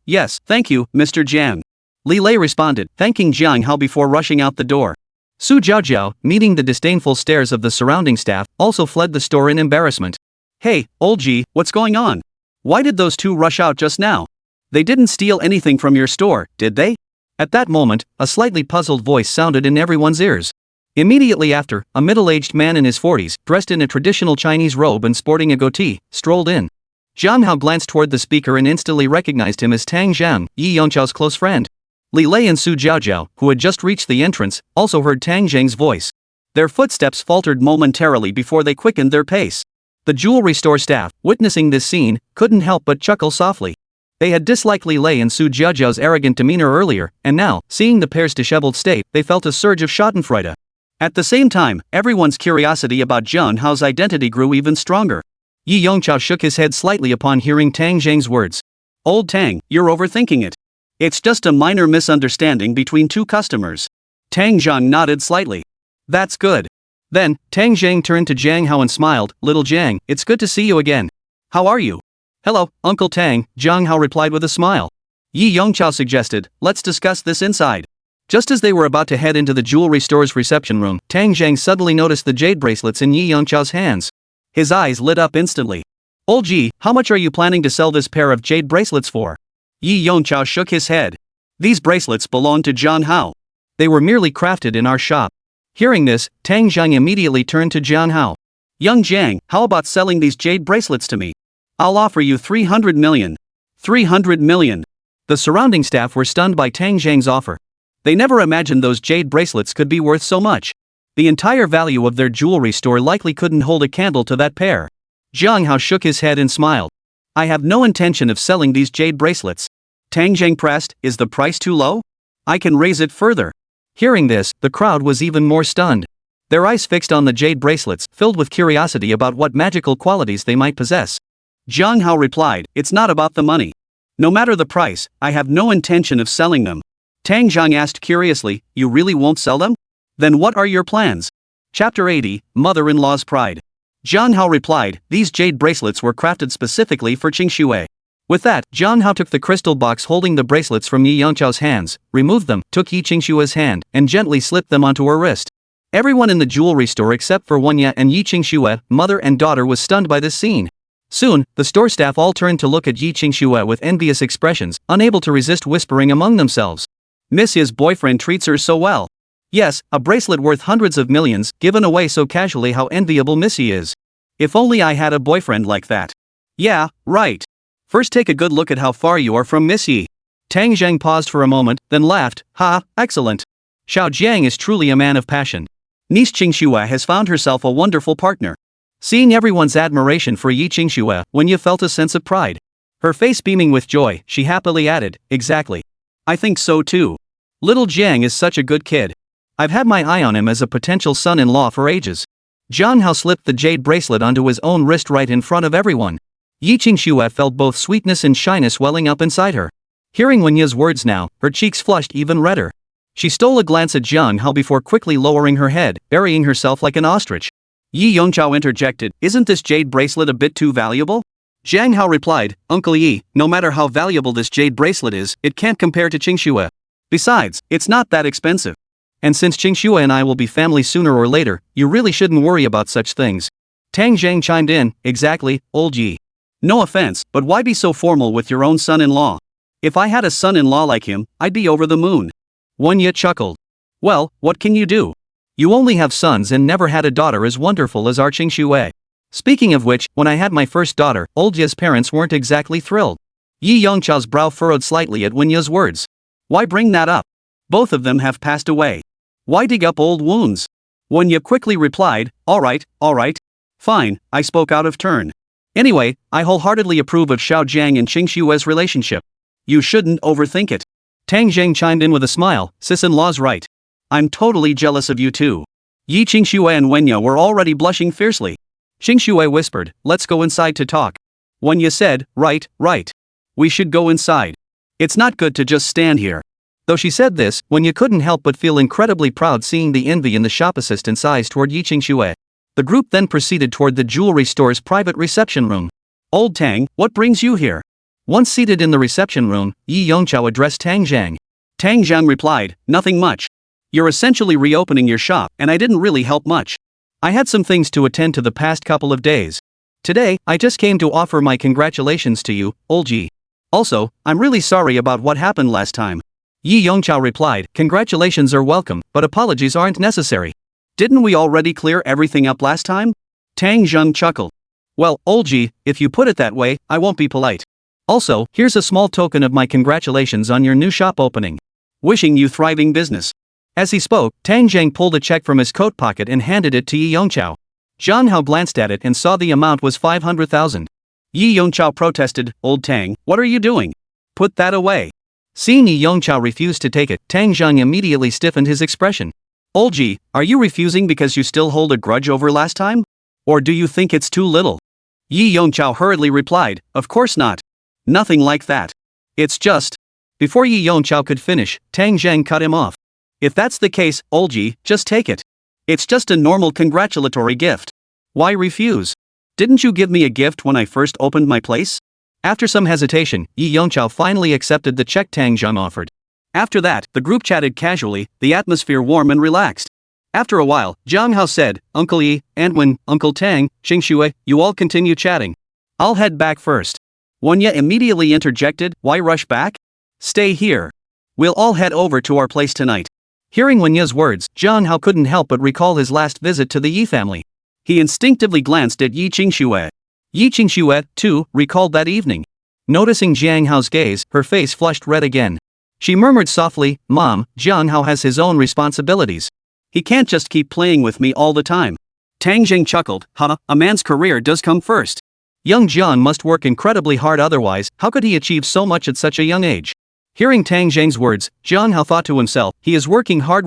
thank you, Mr. Jiang." Li Lei responded, thanking Jiang Hao before rushing out the door. Su Jiaojiao, meeting the disdainful stares of the surrounding staff, also fled the store in embarrassment. "Hey, old Ji, what's going on? Why did those two rush out just now? They didn't steal anything from your store, did they?" At that moment, a slightly puzzled voice sounded in everyone's ears. Immediately after, a middle-aged man in his 40s, dressed in a traditional Chinese robe and sporting a goatee, strolled in. Jiang Hao glanced toward the speaker and instantly recognized him as Tang Zhang, Yi Yongchao's close friend. Li Lei and Su Jiaojiao, who had just reached the entrance, also heard Tang Zhang's voice. Their footsteps faltered momentarily before they quickened their pace. The jewelry store staff, witnessing this scene, couldn't help but chuckle softly. They had disliked Li Lei and Su Jiaojiao's arrogant demeanor earlier, and now, seeing the pair's disheveled state, they felt a surge of schadenfreude. At the same time, everyone's curiosity about Jiang Hao's identity grew even stronger. Yi Yongchao shook his head slightly upon hearing Tang Zhang's words. "Old Tang, you're overthinking it. It's just a minor misunderstanding between two customers." Tang Zhang nodded slightly. "That's good." Then, Tang Zhang turned to Jiang Hao and smiled. "Little Jiang, it's good to see you again. How are you?" "Hello, Uncle Tang," Jiang Hao replied with a smile. Yi Yongchao suggested, "Let's discuss this inside." Just as they were about to head into the jewelry store's reception room, Tang Zhang suddenly noticed the jade bracelets in Yi Yongchao's hands. His eyes lit up instantly. "Old Yi, how much are you planning to sell this pair of jade bracelets for?" Yi Yongchao shook his head. "These bracelets belong to Jiang Hao. They were merely crafted in our shop." Hearing this, Tang Zhang immediately turned to Jiang Hao. "Young Jiang, how about selling these jade bracelets to me? I'll offer you 300 million. 300 million. The surrounding staff were stunned by Tang Zhang's offer. They never imagined those jade bracelets could be worth so much. The entire value of their jewelry store likely couldn't hold a candle to that pair. Jiang Hao shook his head and smiled. "I have no intention of selling these jade bracelets." Tang Zhang pressed, "Is the price too low? I can raise it further." Hearing this, the crowd was even more stunned. Their eyes fixed on the jade bracelets, filled with curiosity about what magical qualities they might possess. Jiang Hao replied, "It's not about the money. No matter the price, I have no intention of selling them." Tang Zhang asked curiously, "You really won't sell them? Then what are your plans?" Chapter 80, Mother-in-Law's Pride. Jiang Hao replied, "These jade bracelets were crafted specifically for Qingxue." With that, Jiang Hao took the crystal box holding the bracelets from Yi Yongchao's hands, removed them, took Yi Qingshue's hand, and gently slipped them onto her wrist. Everyone in the jewelry store except for Wenya and Yi Qingxue, mother and daughter, was stunned by this scene. Soon, the store staff all turned to look at Yi Qingxue with envious expressions, unable to resist whispering among themselves. "Miss Yi's boyfriend treats her so well. Yes, a bracelet worth hundreds of millions, given away so casually. How enviable Miss Yi is. If only I had a boyfriend like that." "Yeah, right. First take a good look at how far you are from Miss Yi." Tang Zhang paused for a moment, then laughed. "Ha, excellent. Xiao Jiang is truly a man of passion. Niece Qingxue has found herself a wonderful partner." Seeing everyone's admiration for Yi Qingxue, Wenya felt a sense of pride. Her face beaming with joy, she happily added, "Exactly. I think so too. Little Jiang is such a good kid. I've had my eye on him as a potential son-in-law for ages." Jiang Hao slipped the jade bracelet onto his own wrist right in front of everyone. Yi Qingxue felt both sweetness and shyness welling up inside her. Hearing Wenya's words now, her cheeks flushed even redder. She stole a glance at Jiang Hao before quickly lowering her head, burying herself like an ostrich. Yi Yongchao interjected, "Isn't this jade bracelet a bit too valuable?" Jiang Hao replied, "Uncle Yi, no matter how valuable this jade bracelet is, it can't compare to Qingxue. Besides, it's not that expensive. And since Qingxue and I will be family sooner or later, you really shouldn't worry about such things." Tang Zhang chimed in, "Exactly, old Yi. No offense, but why be so formal with your own son-in-law? If I had a son-in-law like him, I'd be over the moon." Wenya chuckled. "Well, what can you do? You only have sons and never had a daughter as wonderful as our Qingxue. Speaking of which, when I had my first daughter, old Ye's parents weren't exactly thrilled." Yi Yongchao's brow furrowed slightly at Wenya's words. "Why bring that up? Both of them have passed away. Why dig up old wounds?" Wenya quickly replied, all right. Fine, I spoke out of turn. Anyway, I wholeheartedly approve of Xiao Jiang and Qingxue's relationship. You shouldn't overthink it." Tang Zhang chimed in with a smile, "Sis-in-law's right. I'm totally jealous of you too." Yi Qingxue and Wenya were already blushing fiercely. Qingxue whispered, "Let's go inside to talk." Wenya said, Right. We should go inside. It's not good to just stand here." Though she said this, Wenya couldn't help but feel incredibly proud seeing the envy in the shop assistant's eyes toward Yi Qingxue. The group then proceeded toward the jewelry store's private reception room. "Old Tang, what brings you here?" Once seated in the reception room, Yi Yongchao addressed Tang Zhang. Tang Zhang replied, "Nothing much. You're essentially reopening your shop, and I didn't really help much. I had some things to attend to the past couple of days. Today, I just came to offer my congratulations to you, old Yi. Also, I'm really sorry about what happened last time." Yi Yongchao replied, "Congratulations are welcome, but apologies aren't necessary. Didn't we already clear everything up last time?" Tang Zhang chuckled. Well, Olji, if you put it that way, I won't be polite. Also, here's a small token of my congratulations on your new shop opening. Wishing you thriving business. As he spoke, Tang Zhang pulled a check from his coat pocket and handed it to Yi Yongchao. Zhang Hao glanced at it and saw the amount was 500,000. Yi Yongchao protested, "Old Tang, what are you doing? Put that away." Seeing Yi Yongchao refuse to take it, Tang Zhang immediately stiffened his expression. "Olji, are you refusing because you still hold a grudge over last time? Or do you think it's too little?" Yi Yongchao hurriedly replied, "Of course not. Nothing like that. It's just..." Before Yi Yongchao could finish, Tang Zhang cut him off. "If that's the case, Olji, just take it. It's just a normal congratulatory gift. Why refuse? Didn't you give me a gift when I first opened my place?" After some hesitation, Yi Yongchao finally accepted the check Tang Zhang offered. After that, the group chatted casually, the atmosphere warm and relaxed. After a while, Zhang Hao said, "Uncle Yi, Anwen, Uncle Tang, Xingxue, you all continue chatting. I'll head back first." Wanya immediately interjected, "Why rush back? Stay here. We'll all head over to our place tonight." Hearing Wanya's words, Zhang Hao couldn't help but recall his last visit to the Yi family. He instinctively glanced at Yi Qingxue. Yi Qingxue, too, recalled that evening. Noticing Zhang Hao's gaze, her face flushed red again. She murmured softly, "Mom, Zhang Hao has his own responsibilities. He can't just keep playing with me all the time." Tang Zhang chuckled, "A man's career does come first. Young Jian must work incredibly hard, otherwise, how could he achieve so much at such a young age?" Hearing Tang Zhang's words, Zhang Hao thought to himself, he is working hard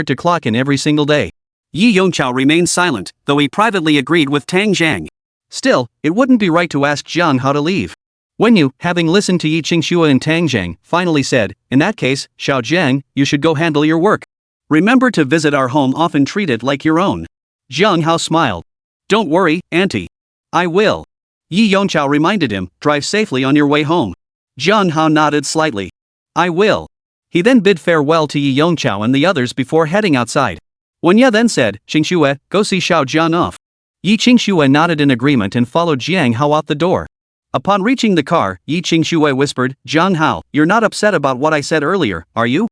to clock in every single day. Yi Yongchao remained silent, though he privately agreed with Tang Zhang. Still, it wouldn't be right to ask Zhang Hao to leave. Wenyu, having listened to Yi Qingxue and Tang Zhang, finally said, "In that case, Xiao Zhang, you should go handle your work. Remember to visit our home often, treat it like your own." Zhang Hao smiled. "Don't worry, auntie. I will." Yi Yongchao reminded him, "Drive safely on your way home." Zhang Hao nodded slightly. "I will." He then bid farewell to Yi Yongchao and the others before heading outside. Wanya then said, "Xingxue, go see Xiao Zhang off." Yi Qingxue nodded in agreement and followed Jiang Hao out the door. Upon reaching the car, Yi Qingxue whispered, "Zhang Hao, you're not upset about what I said earlier, are you?"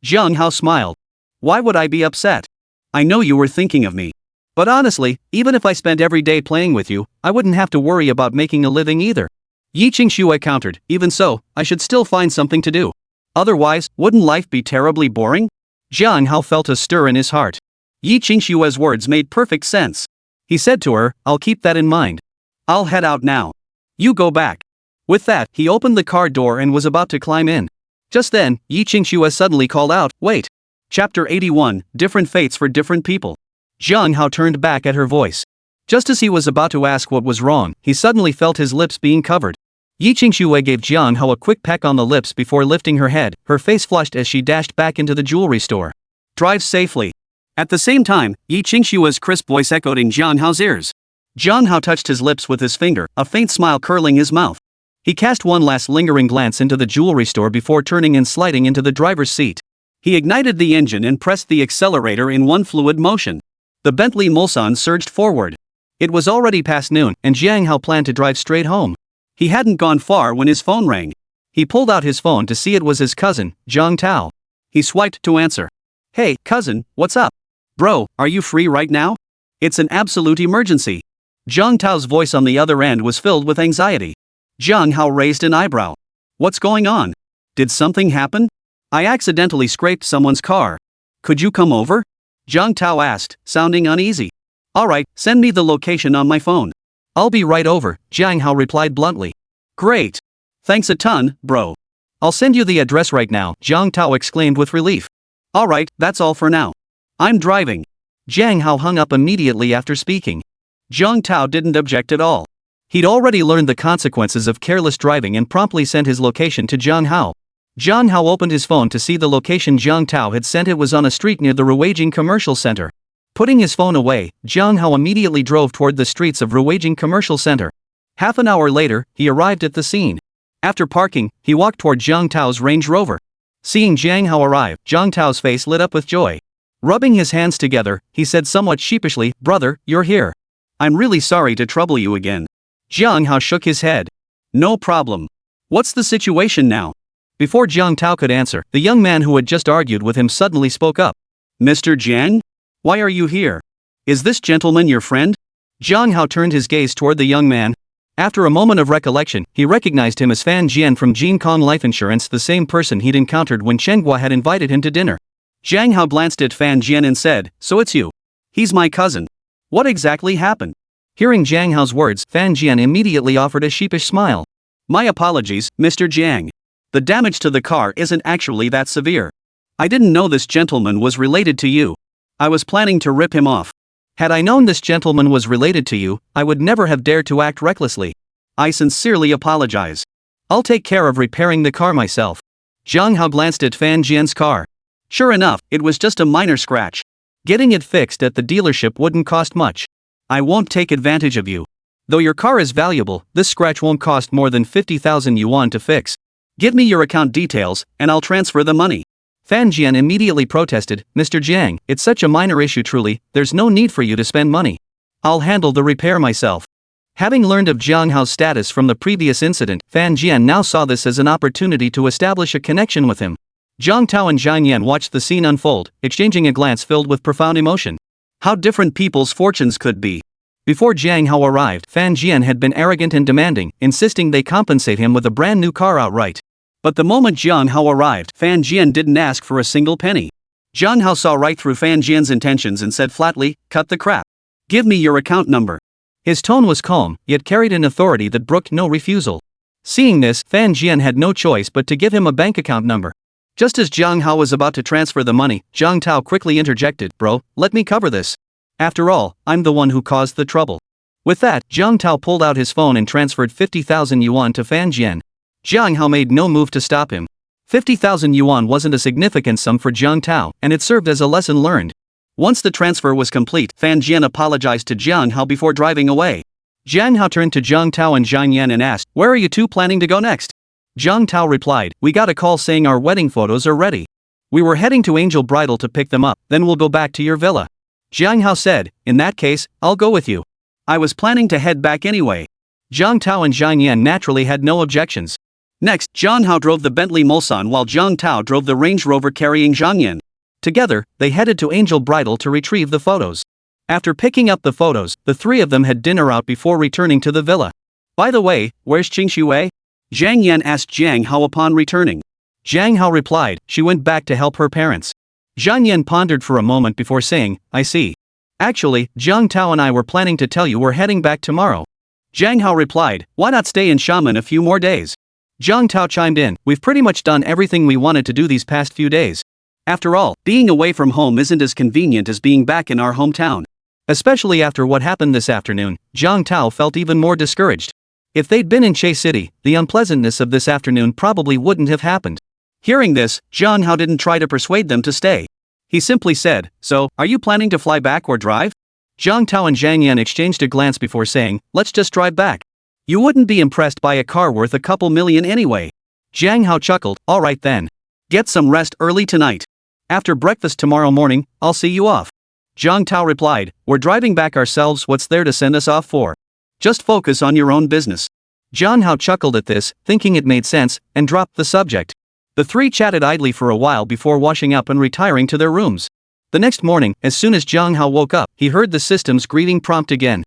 Zhang Hao smiled. "Why would I be upset? I know you were thinking of me. But honestly, even if I spent every day playing with you, I wouldn't have to worry about making a living either." Yi Qingxue countered, "Even so, I should still find something to do. Otherwise, wouldn't life be terribly boring?" Zhang Hao felt a stir in his heart. Yi Qingxue's words made perfect sense. He said to her, "I'll keep that in mind. I'll head out now. You go back." With that, he opened the car door and was about to climb in. Just then, Yi Qingxue suddenly called out, "Wait." Chapter 81, Different Fates for Different People. Zhang Hao turned back at her voice. Just as he was about to ask what was wrong, he suddenly felt his lips being covered. Yi Qingxue gave Zhang Hao a quick peck on the lips before lifting her head, her face flushed as she dashed back into the jewelry store. "Drive safely." At the same time, Yi Qingxue's crisp voice echoed in Zhang Hao's ears. Zhang Hao touched his lips with his finger, a faint smile curling his mouth. He cast one last lingering glance into the jewelry store before turning and sliding into the driver's seat. He ignited the engine and pressed the accelerator in one fluid motion. The Bentley Mulsanne surged forward. It was already past noon, and Zhang Hao planned to drive straight home. He hadn't gone far when his phone rang. He pulled out his phone to see it was his cousin, Zhang Tao. He swiped to answer. "Hey, cousin, what's up? Bro, are you free right now? It's an absolute emergency." Zhang Tao's voice on the other end was filled with anxiety. Zhang Hao raised an eyebrow. "What's going on? Did something happen? I accidentally scraped someone's car. Could you come over?" Zhang Tao asked, sounding uneasy. "Alright, send me the location on my phone." "I'll be right over," Zhang Hao replied bluntly. "Great. Thanks a ton, bro. I'll send you the address right now," Zhang Tao exclaimed with relief. "Alright, that's all for now. I'm driving." Zhang Hao hung up immediately after speaking. Zhang Tao didn't object at all. He'd already learned the consequences of careless driving and promptly sent his location to Zhang Hao. Zhang Hao opened his phone to see the location Zhang Tao had sent. It was on a street near the Ruijing Commercial Center. Putting his phone away, Zhang Hao immediately drove toward the streets of Ruijing Commercial Center. Half an hour later, he arrived at the scene. After parking, he walked toward Zhang Tao's Range Rover. Seeing Zhang Hao arrive, Zhang Tao's face lit up with joy. Rubbing his hands together, he said somewhat sheepishly, "Brother, you're here. I'm really sorry to trouble you again." Zhang Hao shook his head. "No problem. What's the situation now?" Before Zhang Tao could answer, the young man who had just argued with him suddenly spoke up. "Mr. Jiang? Why are you here? Is this gentleman your friend?" Jiang Hao turned his gaze toward the young man. After a moment of recollection, he recognized him as Fan Jian from Jin Kong Life Insurance, the same person he'd encountered when Chenghua had invited him to dinner. Jiang Hao glanced at Fan Jian and said, "So it's you. He's my cousin. What exactly happened?" Hearing Jiang Hao's words, Fan Jian immediately offered a sheepish smile. "My apologies, Mr. Jiang. The damage to the car isn't actually that severe. I didn't know this gentleman was related to you. I was planning to rip him off. Had I known this gentleman was related to you, I would never have dared to act recklessly. I sincerely apologize. I'll take care of repairing the car myself." Jiang Hao glanced at Fan Jian's car. Sure enough, it was just a minor scratch. Getting it fixed at the dealership wouldn't cost much. I won't take advantage of you. Though your car is valuable, this scratch won't cost more than 50,000 yuan to fix. Give me your account details, and I'll transfer the money. Fan Jian immediately protested, "Mr. Jiang, it's such a minor issue truly, there's no need for you to spend money. I'll handle the repair myself." Having learned of Jiang Hao's status from the previous incident, Fan Jian now saw this as an opportunity to establish a connection with him. Jiang Tao and Jiang Yan watched the scene unfold, exchanging a glance filled with profound emotion. How different people's fortunes could be. Before Jiang Hao arrived, Fan Jian had been arrogant and demanding, insisting they compensate him with a brand new car outright. But the moment Jiang Hao arrived, Fan Jian didn't ask for a single penny. Jiang Hao saw right through Fan Jian's intentions and said flatly, "Cut the crap. Give me your account number." His tone was calm, yet carried an authority that brooked no refusal. Seeing this, Fan Jian had no choice but to give him a bank account number. Just as Jiang Hao was about to transfer the money, Jiang Tao quickly interjected, "Bro, let me cover this. After all, I'm the one who caused the trouble." With that, Jiang Tao pulled out his phone and transferred 50,000 yuan to Fan Jian. Jiang Hao made no move to stop him. 50,000 yuan wasn't a significant sum for Jiang Tao, and it served as a lesson learned. Once the transfer was complete, Fan Jian apologized to Jiang Hao before driving away. Jiang Hao turned to Jiang Tao and Jiang Yan and asked, "Where are you two planning to go next?" Jiang Tao replied, "We got a call saying our wedding photos are ready. We were heading to Angel Bridal to pick them up, then we'll go back to your villa." Jiang Hao said, "In that case, I'll go with you. I was planning to head back anyway." Jiang Tao and Jiang Yan naturally had no objections. Next, Jiang Hao drove the Bentley Mulsanne while Jiang Tao drove the Range Rover carrying Jiang Yan. Together, they headed to Angel Bridal to retrieve the photos. After picking up the photos, the three of them had dinner out before returning to the villa. "By the way, where's Qing Shuwei?" Jiang Yan asked Jiang Hao upon returning. Jiang Hao replied, "She went back to help her parents." Jiang Yan pondered for a moment before saying, "I see. Actually, Jiang Tao and I were planning to tell you we're heading back tomorrow." Jiang Hao replied, "Why not stay in Xiamen a few more days?" Jiang Tao chimed in, "We've pretty much done everything we wanted to do these past few days. After all, being away from home isn't as convenient as being back in our hometown." Especially after what happened this afternoon, Jiang Tao felt even more discouraged. If they'd been in Che City, the unpleasantness of this afternoon probably wouldn't have happened. Hearing this, Jiang Hao didn't try to persuade them to stay. He simply said, "So, are you planning to fly back or drive?" Jiang Tao and Jiang Yan exchanged a glance before saying, "Let's just drive back. You wouldn't be impressed by a car worth a couple million anyway." Jiang Hao chuckled, "All right then. Get some rest early tonight. After breakfast tomorrow morning, I'll see you off." Jiang Tao replied, "We're driving back ourselves, what's there to send us off for? Just focus on your own business." Jiang Hao chuckled at this, thinking it made sense, and dropped the subject. The three chatted idly for a while before washing up and retiring to their rooms. The next morning, as soon as Jiang Hao woke up, he heard the system's greeting prompt again.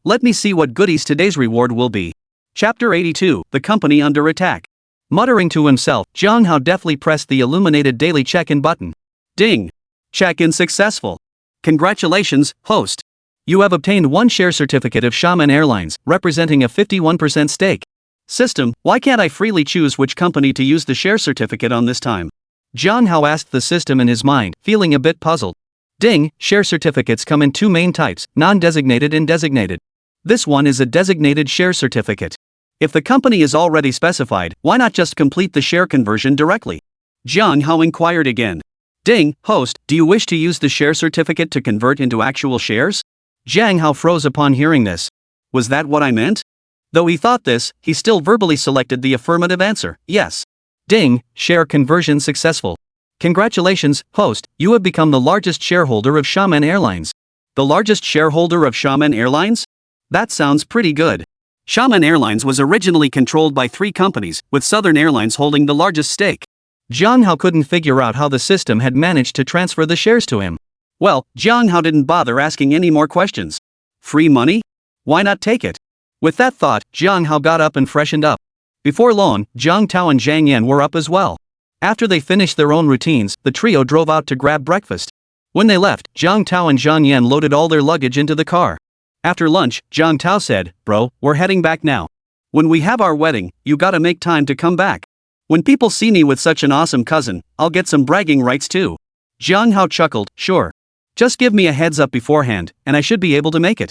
Let me see what goodies today's reward will be. Chapter 82, The Company Under Attack. Muttering to himself, Jiang Hao deftly pressed the illuminated daily check-in button. Ding! Check-in successful. Congratulations, host. You have obtained one share certificate of Xiamen Airlines, representing a 51% stake. System, why can't I freely choose which company to use the share certificate on this time? Jiang Hao asked the system in his mind, feeling a bit puzzled. Ding, share certificates come in two main types, non-designated and designated. This one is a designated share certificate. If the company is already specified, why not just complete the share conversion directly? Jiang Hao inquired again. Ding, host, do you wish to use the share certificate to convert into actual shares? Jiang Hao froze upon hearing this. Was that what I meant? Though he thought this, he still verbally selected the affirmative answer, yes. Ding, share conversion successful. Congratulations, host, you have become the largest shareholder of Xiamen Airlines. The largest shareholder of Xiamen Airlines? That sounds pretty good. Xiamen Airlines was originally controlled by three companies, with Southern Airlines holding the largest stake. Jiang Hao couldn't figure out how the system had managed to transfer the shares to him. Well, Jiang Hao didn't bother asking any more questions. Free money? Why not take it? With that thought, Jiang Hao got up and freshened up. Before long, Jiang Tao and Zhang Yan were up as well. After they finished their own routines, the trio drove out to grab breakfast. When they left, Jiang Tao and Zhang Yan loaded all their luggage into the car. After lunch, Jiang Tao said, "Bro, we're heading back now. When we have our wedding, you gotta make time to come back. When people see me with such an awesome cousin, I'll get some bragging rights too." Jiang Hao chuckled, "Sure. Just give me a heads up beforehand, and I should be able to make it."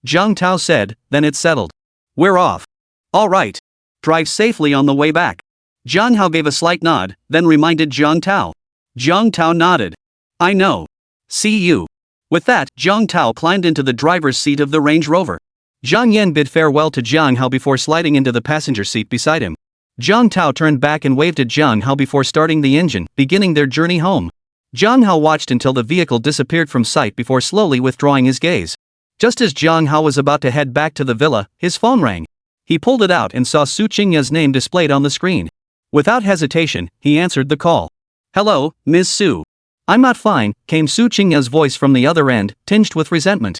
Jiang Tao said, "Then it's settled. We're off." "Alright. Drive safely on the way back." Jiang Hao gave a slight nod, then reminded Jiang Tao. Jiang Tao nodded. "I know. See you." With that, Jiang Tao climbed into the driver's seat of the Range Rover. Zhang Yan bid farewell to Jiang Hao before sliding into the passenger seat beside him. Jiang Tao turned back and waved at Jiang Hao before starting the engine, beginning their journey home. Jiang Hao watched until the vehicle disappeared from sight before slowly withdrawing his gaze. Just as Jiang Hao was about to head back to the villa, his phone rang. He pulled it out and saw Su Qingya's name displayed on the screen. Without hesitation, he answered the call. "Hello, Ms. Su." "I'm not fine," came Su Qingya's voice from the other end, tinged with resentment.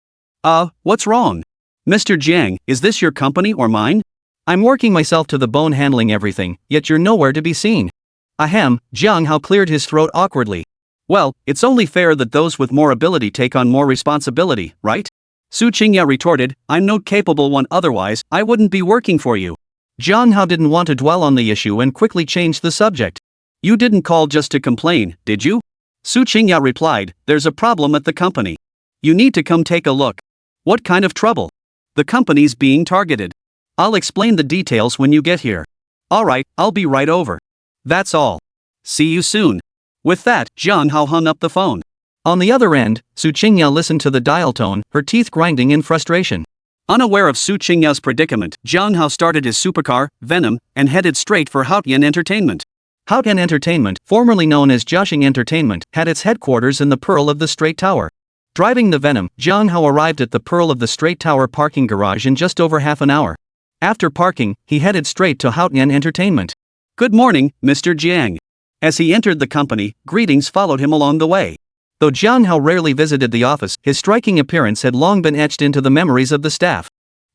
What's wrong? Mr. Jiang, is this your company or mine? I'm working myself to the bone handling everything, yet you're nowhere to be seen." Ahem, Jiang Hao cleared his throat awkwardly. "Well, it's only fair that those with more ability take on more responsibility, right?" Su Qingya retorted, "I'm no capable one, otherwise I wouldn't be working for you." Jiang Hao didn't want to dwell on the issue and quickly changed the subject. "You didn't call just to complain, did you?" Su Qingya replied, "There's a problem at the company. You need to come take a look." "What kind of trouble?" "The company's being targeted. I'll explain the details when you get here." "Alright, I'll be right over." "That's all. See you soon." With that, Jiang Hao hung up the phone. On the other end, Su Qingya listened to the dial tone, her teeth grinding in frustration. Unaware of Su Qingya's predicament, Jiang Hao started his supercar, Venom, and headed straight for Haotian Entertainment. Haotian Entertainment, formerly known as Jiaxing Entertainment, had its headquarters in the Pearl of the Straight Tower. Driving the Venom, Jiang Hao arrived at the Pearl of the Straight Tower parking garage in just over half an hour. After parking, he headed straight to Haotian Entertainment. "Good morning, Mr. Jiang." As he entered the company, greetings followed him along the way. Though Jiang Hao rarely visited the office, his striking appearance had long been etched into the memories of the staff.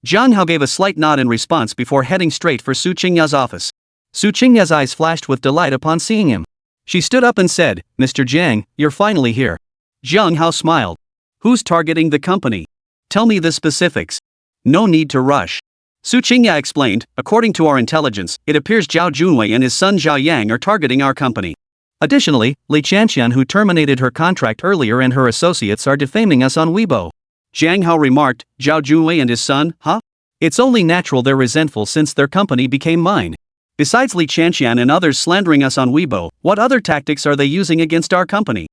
Jiang Hao gave a slight nod in response before heading straight for Su Qingya's office. Su Qingya's eyes flashed with delight upon seeing him. She stood up and said, "Mr. Jiang, you're finally here." Jiang Hao smiled. "Who's targeting the company? Tell me the specifics." "No need to rush." Su Qingya explained, "According to our intelligence, it appears Zhao Junwei and his son Zhao Yang are targeting our company. Additionally, Li Chanxian, who terminated her contract earlier, and her associates are defaming us on Weibo." Jiang Hao remarked, "Zhao Junwei and his son, huh? It's only natural they're resentful since their company became mine. Besides Li Chanxian and others slandering us on Weibo, what other tactics are they using against our company?"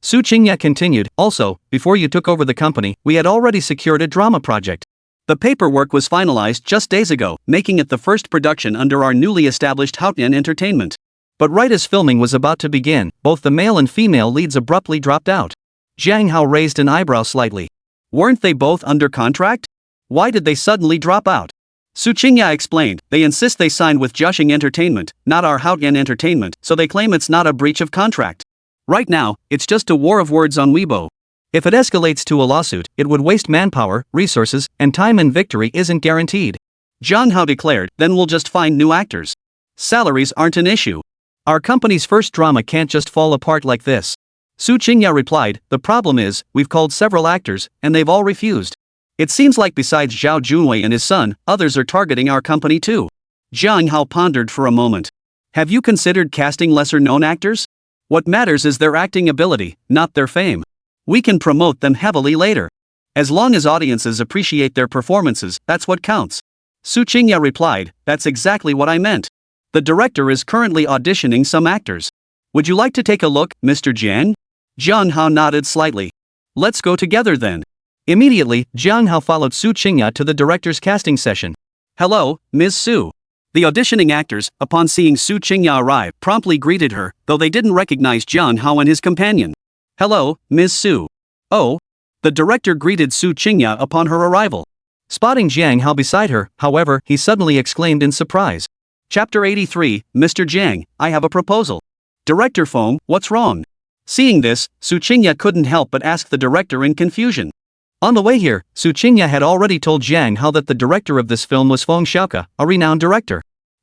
Su Qingya continued, "Also, before you took over the company, we had already secured a drama project. The paperwork was finalized just days ago, making it the first production under our newly established Haotian Entertainment. But right as filming was about to begin, both the male and female leads abruptly dropped out." Jiang Hao raised an eyebrow slightly. "Weren't they both under contract? Why did they suddenly drop out?" Su Qingya explained, "They insist they signed with Jiaxing Entertainment, not our Haotian Entertainment, so they claim it's not a breach of contract. Right now, it's just a war of words on Weibo. If it escalates to a lawsuit, it would waste manpower, resources, and time, and victory isn't guaranteed." Jiang Hao declared, "Then we'll just find new actors. Salaries aren't an issue. Our company's first drama can't just fall apart like this." Su Qingya replied, "The problem is, we've called several actors, and they've all refused. It seems like besides Zhao Junwei and his son, others are targeting our company too." Jiang Hao pondered for a moment. "Have you considered casting lesser-known actors? What matters is their acting ability, not their fame. We can promote them heavily later. As long as audiences appreciate their performances, that's what counts." Su Qingya replied, "That's exactly what I meant. The director is currently auditioning some actors. Would you like to take a look, Mr. Jiang?" Jiang Hao nodded slightly. "Let's go together then." Immediately, Jiang Hao followed Su Qingya to the director's casting session. "Hello, Ms. Su." The auditioning actors, upon seeing Su Qingya arrive, promptly greeted her, though they didn't recognize Jiang Hao and his companion. "Hello, Ms. Su." "Oh." The director greeted Su Qingya upon her arrival. Spotting Jiang Hao beside her, however, he suddenly exclaimed in surprise. Chapter 83, "Mr. Jiang, I have a proposal." "Director Feng, what's wrong?" Seeing this, Su Qingya couldn't help but ask the director in confusion. On the way here, Su Qingya had already told Jiang Hao that the director of this film was Feng Xiaoke, a renowned director.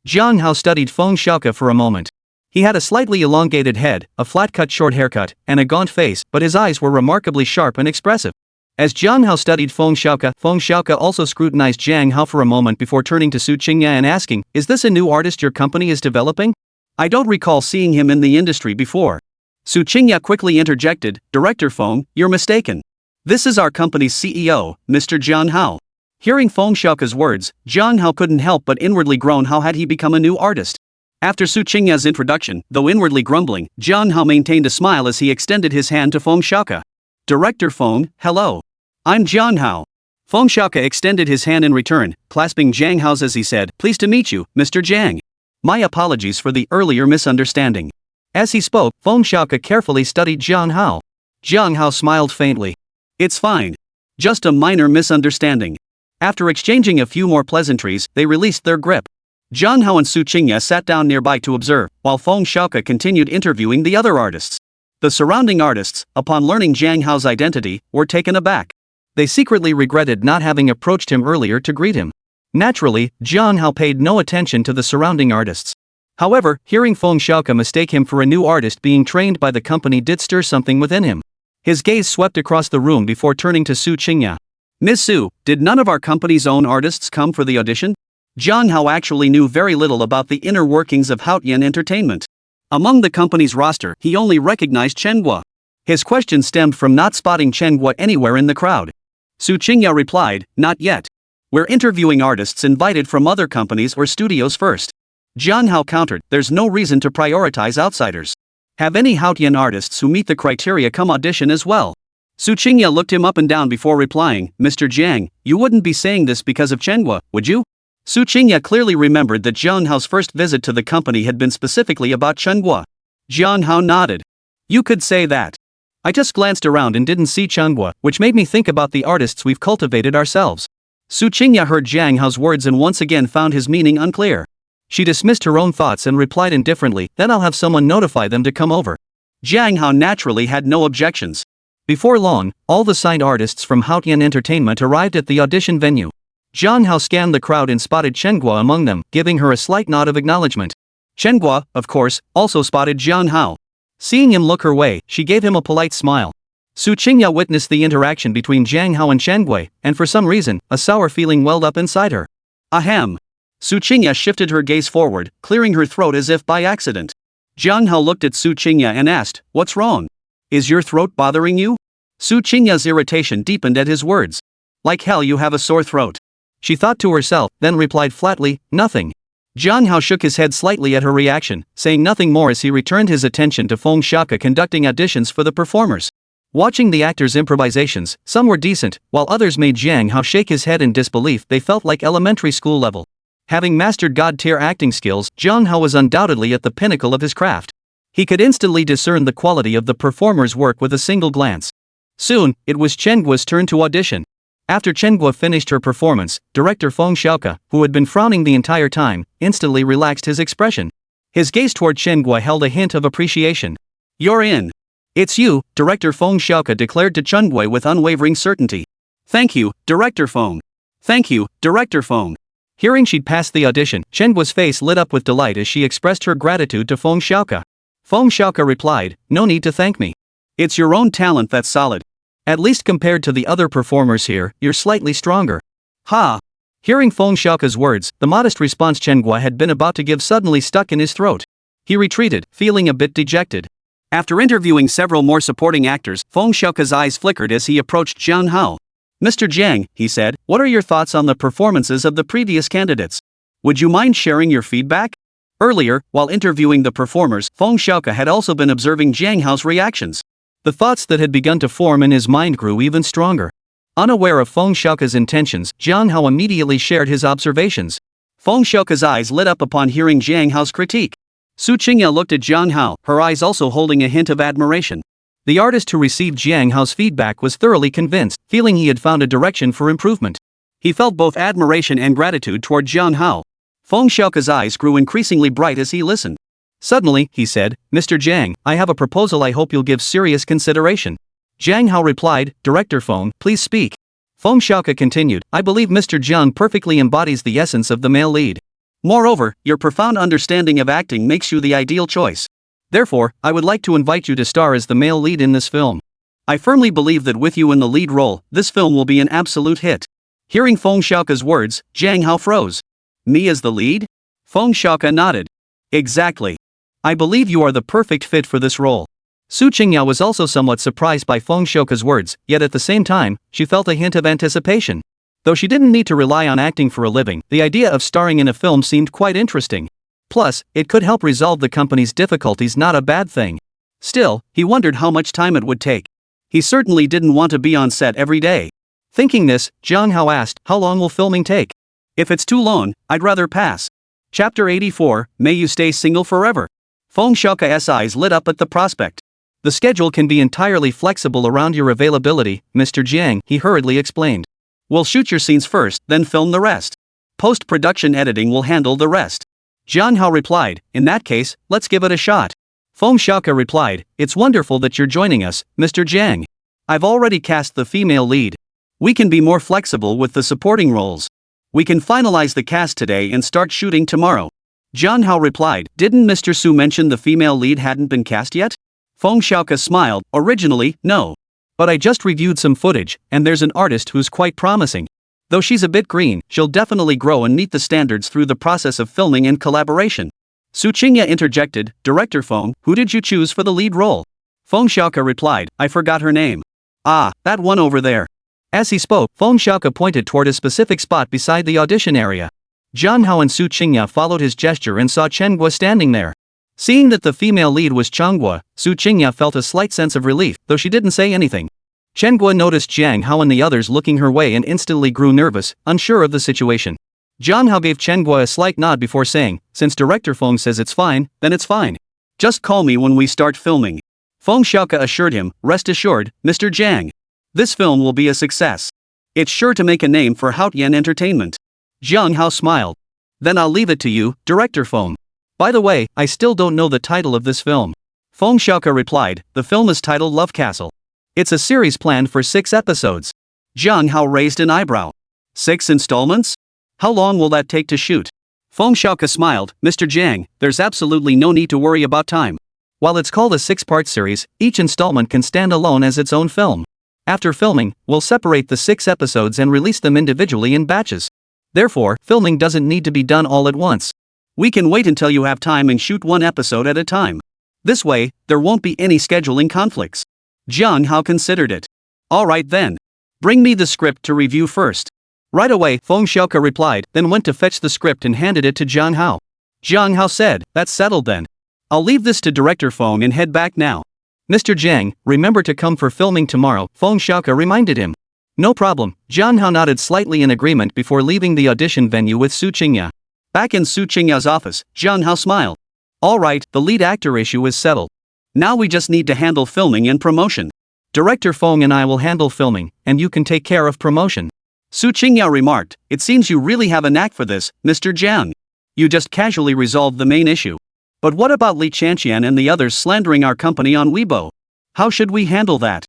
Jiang Hao studied Feng Xiaoke for a moment. He had a slightly elongated head, a flat-cut short haircut, and a gaunt face, but his eyes were remarkably sharp and expressive. As Jiang Hao studied Feng Xiaoke also scrutinized Jiang Hao for a moment before turning to Su Qingya and asking, "Is this a new artist your company is developing? I don't recall seeing him in the industry before." Su Qingya quickly interjected, "Director Feng, you're mistaken. This is our company's CEO, Mr. Jiang Hao." Hearing Feng Xiaoke's words, Jiang Hao couldn't help but inwardly groan. How had he become a new artist? After Su Qingya's introduction, though inwardly grumbling, Jiang Hao maintained a smile as he extended his hand to Feng Xiaoke. "Director Feng, hello. I'm Jiang Hao." Feng Xiaoke extended his hand in return, clasping Jiang Hao's as he said, "Pleased to meet you, Mr. Jiang. My apologies for the earlier misunderstanding." As he spoke, Feng Xiaoke carefully studied Jiang Hao. Jiang Hao smiled faintly. "It's fine. Just a minor misunderstanding." After exchanging a few more pleasantries, they released their grip. Jiang Hao and Su Qingya sat down nearby to observe, while Feng Xiaoke continued interviewing the other artists. The surrounding artists, upon learning Jiang Hao's identity, were taken aback. They secretly regretted not having approached him earlier to greet him. Naturally, Jiang Hao paid no attention to the surrounding artists. However, hearing Feng Xiaoke mistake him for a new artist being trained by the company did stir something within him. His gaze swept across the room before turning to Su Qingya. "Ms. Su, did none of our company's own artists come for the audition?" Jiang Hao actually knew very little about the inner workings of Haotian Entertainment. Among the company's roster, he only recognized Chen Guo. His question stemmed from not spotting Chen Guo anywhere in the crowd. Su Qingya replied, "Not yet. We're interviewing artists invited from other companies or studios first." Jiang Hao countered, "There's no reason to prioritize outsiders. Have any Haotian artists who meet the criteria come audition as well?" Su Qingya looked him up and down before replying, "Mr. Jiang, you wouldn't be saying this because of Chen Guo, would you?" Su Qingya clearly remembered that Jiang Hao's first visit to the company had been specifically about Chen Guo. Jiang Hao nodded. "You could say that. I just glanced around and didn't see Chen Guo, which made me think about the artists we've cultivated ourselves." Su Qingya heard Jiang Hao's words and once again found his meaning unclear. She dismissed her own thoughts and replied indifferently, "Then I'll have someone notify them to come over." Jiang Hao naturally had no objections. Before long, all the signed artists from Haotian Entertainment arrived at the audition venue. Jiang Hao scanned the crowd and spotted Chen Guo among them, giving her a slight nod of acknowledgement. Chen Guo, of course, also spotted Jiang Hao. Seeing him look her way, she gave him a polite smile. Su Qingya witnessed the interaction between Jiang Hao and Chen Guo, and for some reason, a sour feeling welled up inside her. Ahem. Su Qingya shifted her gaze forward, clearing her throat as if by accident. Jiang Hao looked at Su Qingya and asked, "What's wrong? Is your throat bothering you?" Su Qingya's irritation deepened at his words. "Like hell you have a sore throat." She thought to herself, then replied flatly, "Nothing." Jiang Hao shook his head slightly at her reaction, saying nothing more as he returned his attention to Feng Xiaoke conducting auditions for the performers. Watching the actors' improvisations, some were decent, while others made Jiang Hao shake his head in disbelief. They felt like elementary school level. Having mastered god-tier acting skills, Jiang Hao was undoubtedly at the pinnacle of his craft. He could instantly discern the quality of the performer's work with a single glance. Soon, it was Chen Guo's turn to audition. After Chen Guo finished her performance, director Feng Xiaoke, who had been frowning the entire time, instantly relaxed his expression. His gaze toward Chen Guo held a hint of appreciation. "You're in. It's you," director Feng Xiaoke declared to Chen Guo with unwavering certainty. "Thank you, director Feng. Thank you, director Feng." Hearing she'd passed the audition, Chen Guo's face lit up with delight as she expressed her gratitude to Feng Xiaoke. Feng Xiaoke replied, "No need to thank me. It's your own talent that's solid. At least compared to the other performers here, you're slightly stronger." "Ha!" Hearing Feng Xiaoke's words, the modest response Chen Guo had been about to give suddenly stuck in his throat. He retreated, feeling a bit dejected. After interviewing several more supporting actors, Feng Xiaoke's eyes flickered as he approached Jiang Hao. "Mr. Jiang," he said, "what are your thoughts on the performances of the previous candidates? Would you mind sharing your feedback?" Earlier, while interviewing the performers, Feng Xiaoke had also been observing Jiang Hao's reactions. The thoughts that had begun to form in his mind grew even stronger. Unaware of Feng Xiaoke's intentions, Jiang Hao immediately shared his observations. Feng Xiaoke's eyes lit up upon hearing Jiang Hao's critique. Su Qingya looked at Jiang Hao, her eyes also holding a hint of admiration. The artist who received Jiang Hao's feedback was thoroughly convinced, feeling he had found a direction for improvement. He felt both admiration and gratitude toward Jiang Hao. Feng Xiaoke's eyes grew increasingly bright as he listened. Suddenly, he said, "Mr. Jiang, I have a proposal I hope you'll give serious consideration." Jiang Hao replied, "Director Feng, please speak." Feng Xiaoke continued, I believe Mr. Jiang perfectly embodies the essence of the male lead. Moreover, your profound understanding of acting makes you the ideal choice. Therefore, I would like to invite you to star as the male lead in this film. I firmly believe that with you in the lead role, this film will be an absolute hit. Hearing Feng Xiaoke's words, Jiang Hao froze. Me as the lead? Feng Xiaoke nodded. Exactly. I believe you are the perfect fit for this role. Su Qingyao was also somewhat surprised by Feng Xiaoke's words, yet at the same time, she felt a hint of anticipation. Though she didn't need to rely on acting for a living, the idea of starring in a film seemed quite interesting. Plus, it could help resolve the company's difficulties, not a bad thing. Still, he wondered how much time it would take. He certainly didn't want to be on set every day. Thinking this, Jiang Hao asked, how long will filming take? If it's too long, I'd rather pass. Chapter 84, May You Stay Single Forever. Feng Xiaoke's eyes lit up at the prospect. The schedule can be entirely flexible around your availability, Mr. Jiang, he hurriedly explained. We'll shoot your scenes first, then film the rest. Post-production editing will handle the rest. Jiang Hao replied, in that case, let's give it a shot. Feng Xiaoke replied, it's wonderful that you're joining us, Mr. Jiang. I've already cast the female lead. We can be more flexible with the supporting roles. We can finalize the cast today and start shooting tomorrow. Jiang Hao replied, didn't Mr. Su mention the female lead hadn't been cast yet? Feng Xiaoke smiled, originally, no. But I just reviewed some footage, and there's an artist who's quite promising. Though she's a bit green, she'll definitely grow and meet the standards through the process of filming and collaboration. Su Qingya interjected, Director Feng, who did you choose for the lead role? Feng Xiaoke replied, I forgot her name. Ah, that one over there. As he spoke, Feng Xiaoke pointed toward a specific spot beside the audition area. Jiang Hao and Su Qingya followed his gesture and saw Chen Guo standing there. Seeing that the female lead was Guo, Su Qingya felt a slight sense of relief, though she didn't say anything. Chen Guo noticed Jiang Hao and the others looking her way and instantly grew nervous, unsure of the situation. Jiang Hao gave Chen Guo a slight nod before saying, since Director Feng says it's fine, then it's fine. Just call me when we start filming. Feng Xiaoke assured him, rest assured, Mr. Jiang. This film will be a success. It's sure to make a name for Haotian Entertainment. Jiang Hao smiled. Then I'll leave it to you, Director Feng. By the way, I still don't know the title of this film. Feng Xiaoke replied, the film is titled Love Castle. It's a series planned for 6 episodes. Jiang Hao raised an eyebrow. 6 installments? How long will that take to shoot? Feng Xiaoke smiled, Mr. Jiang, there's absolutely no need to worry about time. While it's called a 6-part series, each installment can stand alone as its own film. After filming, we'll separate the 6 episodes and release them individually in batches. Therefore, filming doesn't need to be done all at once. We can wait until you have time and shoot 1 episode at a time. This way, there won't be any scheduling conflicts. Jiang Hao considered it. Alright then. Bring me the script to review first. Right away, Feng Xiaoke replied, then went to fetch the script and handed it to Jiang Hao. Jiang Hao said, that's settled then. I'll leave this to Director Feng and head back now. Mr. Jiang, remember to come for filming tomorrow, Feng Xiaoke reminded him. No problem, Jiang Hao nodded slightly in agreement before leaving the audition venue with Su Qingya. Back in Su Qingya's office, Jiang Hao smiled. Alright, the lead actor issue is settled. Now we just need to handle filming and promotion. Director Feng and I will handle filming, and you can take care of promotion. Su Qingya remarked, it seems you really have a knack for this, Mr. Jiang. You just casually resolved the main issue. But what about Li Chanqian and the others slandering our company on Weibo? How should we handle that?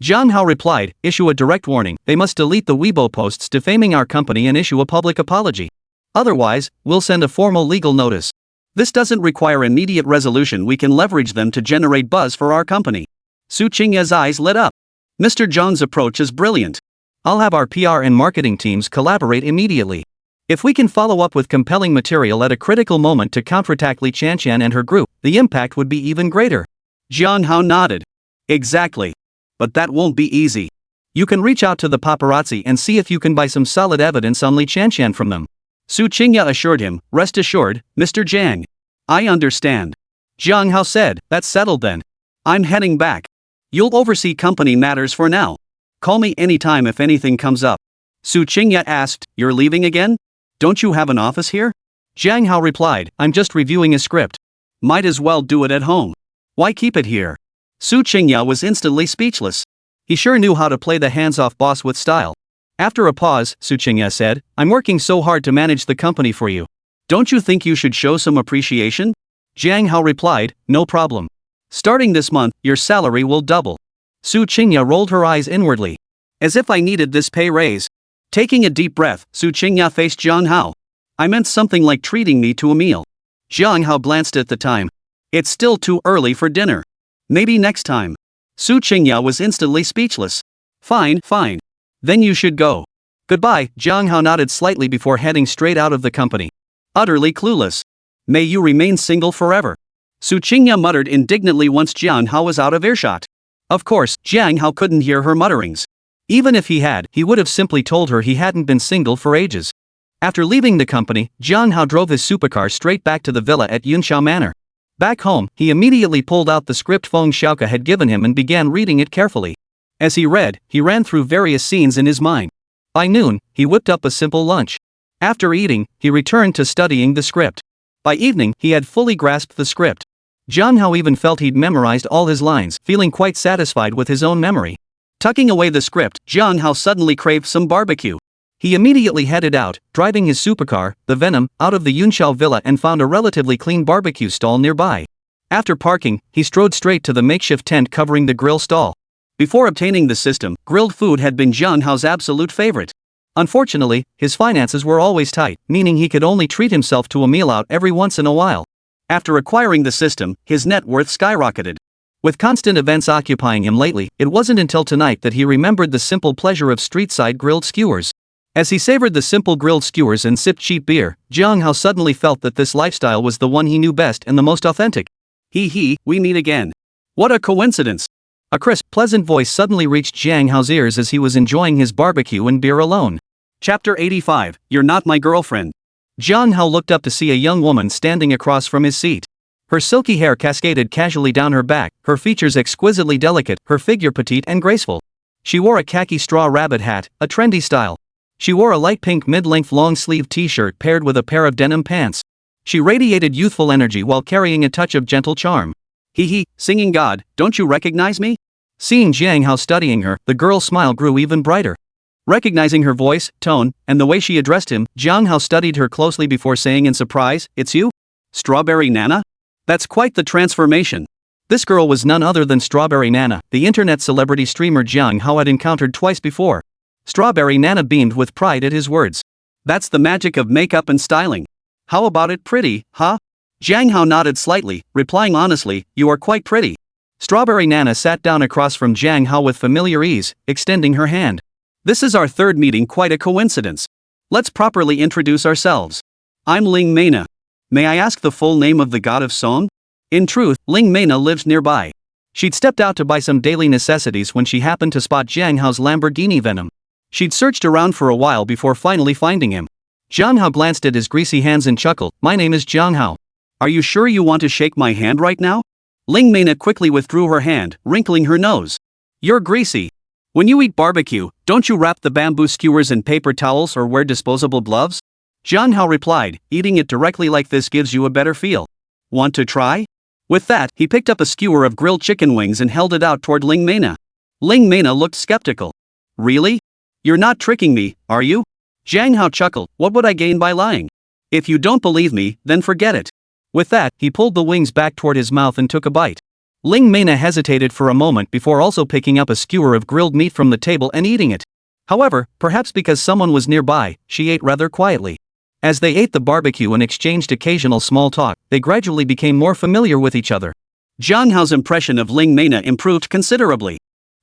Jiang Hao replied, issue a direct warning, they must delete the Weibo posts defaming our company and issue a public apology. Otherwise, we'll send a formal legal notice. This doesn't require immediate resolution, we can leverage them to generate buzz for our company. Su Qingya's eyes lit up. Mr. Zhang's approach is brilliant. I'll have our PR and marketing teams collaborate immediately. If we can follow up with compelling material at a critical moment to counterattack Li Chanqian and her group, the impact would be even greater. Jiang Hao nodded. Exactly. But that won't be easy. You can reach out to the paparazzi and see if you can buy some solid evidence on Li Chanqian from them. Su Qingya assured him, rest assured, Mr. Jiang. I understand. Jiang Hao said, that's settled then. I'm heading back. You'll oversee company matters for now. Call me anytime if anything comes up. Su Qingya asked, you're leaving again? Don't you have an office here? Jiang Hao replied, I'm just reviewing a script. Might as well do it at home. Why keep it here? Su Qingya was instantly speechless. He sure knew how to play the hands-off boss with style. After a pause, Su Qingya said, I'm working so hard to manage the company for you. Don't you think you should show some appreciation? Jiang Hao replied, no problem. Starting this month, your salary will double. Su Qingya rolled her eyes inwardly. As if I needed this pay raise. Taking a deep breath, Su Qingya faced Jiang Hao. I meant something like treating me to a meal. Jiang Hao glanced at the time. It's still too early for dinner. Maybe next time. Su Qingya was instantly speechless. Fine. Then you should go. Goodbye, Jiang Hao nodded slightly before heading straight out of the company. Utterly clueless. May you remain single forever. Su Qingya muttered indignantly once Jiang Hao was out of earshot. Of course, Jiang Hao couldn't hear her mutterings. Even if he had, he would have simply told her he hadn't been single for ages. After leaving the company, Jiang Hao drove his supercar straight back to the villa at Yunxiao Manor. Back home, he immediately pulled out the script Feng Xiaoke had given him and began reading it carefully. As he read, he ran through various scenes in his mind. By noon, he whipped up a simple lunch. After eating, he returned to studying the script. By evening, he had fully grasped the script. Jiang Hao even felt he'd memorized all his lines, feeling quite satisfied with his own memory. Tucking away the script, Jiang Hao suddenly craved some barbecue. He immediately headed out, driving his supercar, the Venom, out of the Yunxiao villa and found a relatively clean barbecue stall nearby. After parking, he strode straight to the makeshift tent covering the grill stall. Before obtaining the system, grilled food had been Jiang Hao's absolute favorite. Unfortunately, his finances were always tight, meaning he could only treat himself to a meal out every once in a while. After acquiring the system, his net worth skyrocketed. With constant events occupying him lately, it wasn't until tonight that he remembered the simple pleasure of street-side grilled skewers. As he savored the simple grilled skewers and sipped cheap beer, Jiang Hao suddenly felt that this lifestyle was the one he knew best and the most authentic. We meet again. What a coincidence! A crisp, pleasant voice suddenly reached Jiang Hao's ears as he was enjoying his barbecue and beer alone. Chapter 85, You're Not My Girlfriend. Jiang Hao looked up to see a young woman standing across from his seat. Her silky hair cascaded casually down her back, her features exquisitely delicate, her figure petite and graceful. She wore a khaki straw rabbit hat, a trendy style. She wore a light pink mid-length long-sleeved t-shirt paired with a pair of denim pants. She radiated youthful energy while carrying a touch of gentle charm. Singing God, don't you recognize me? Seeing Jiang Hao studying her, the girl's smile grew even brighter. Recognizing her voice, tone, and the way she addressed him, Jiang Hao studied her closely before saying in surprise, It's you? Strawberry Nana? That's quite the transformation. This girl was none other than Strawberry Nana, the internet celebrity streamer Jiang Hao had encountered twice before. Strawberry Nana beamed with pride at his words. That's the magic of makeup and styling. How about it, pretty, huh? Jiang Hao nodded slightly, replying honestly, You are quite pretty. Strawberry Nana sat down across from Jiang Hao with familiar ease, extending her hand. This is our third meeting, quite a coincidence. Let's properly introduce ourselves. I'm Ling Mena. May I ask the full name of the god of song? In truth, Ling Mena lived nearby. She'd stepped out to buy some daily necessities when she happened to spot Jiang Hao's Lamborghini Venom. She'd searched around for a while before finally finding him. Jiang Hao glanced at his greasy hands and chuckled, My name is Jiang Hao. Are you sure you want to shake my hand right now? Ling Mena quickly withdrew her hand, wrinkling her nose. You're greasy. When you eat barbecue, don't you wrap the bamboo skewers in paper towels or wear disposable gloves? Jiang Hao replied, Eating it directly like this gives you a better feel. Want to try? With that, he picked up a skewer of grilled chicken wings and held it out toward Ling Mena. Ling Mena looked skeptical. Really? You're not tricking me, are you? Jiang Hao chuckled, What would I gain by lying? If you don't believe me, then forget it. With that, he pulled the wings back toward his mouth and took a bite. Ling Mena hesitated for a moment before also picking up a skewer of grilled meat from the table and eating it. However, perhaps because someone was nearby, she ate rather quietly. As they ate the barbecue and exchanged occasional small talk, they gradually became more familiar with each other. Jiang Hao's impression of Ling Mena improved considerably.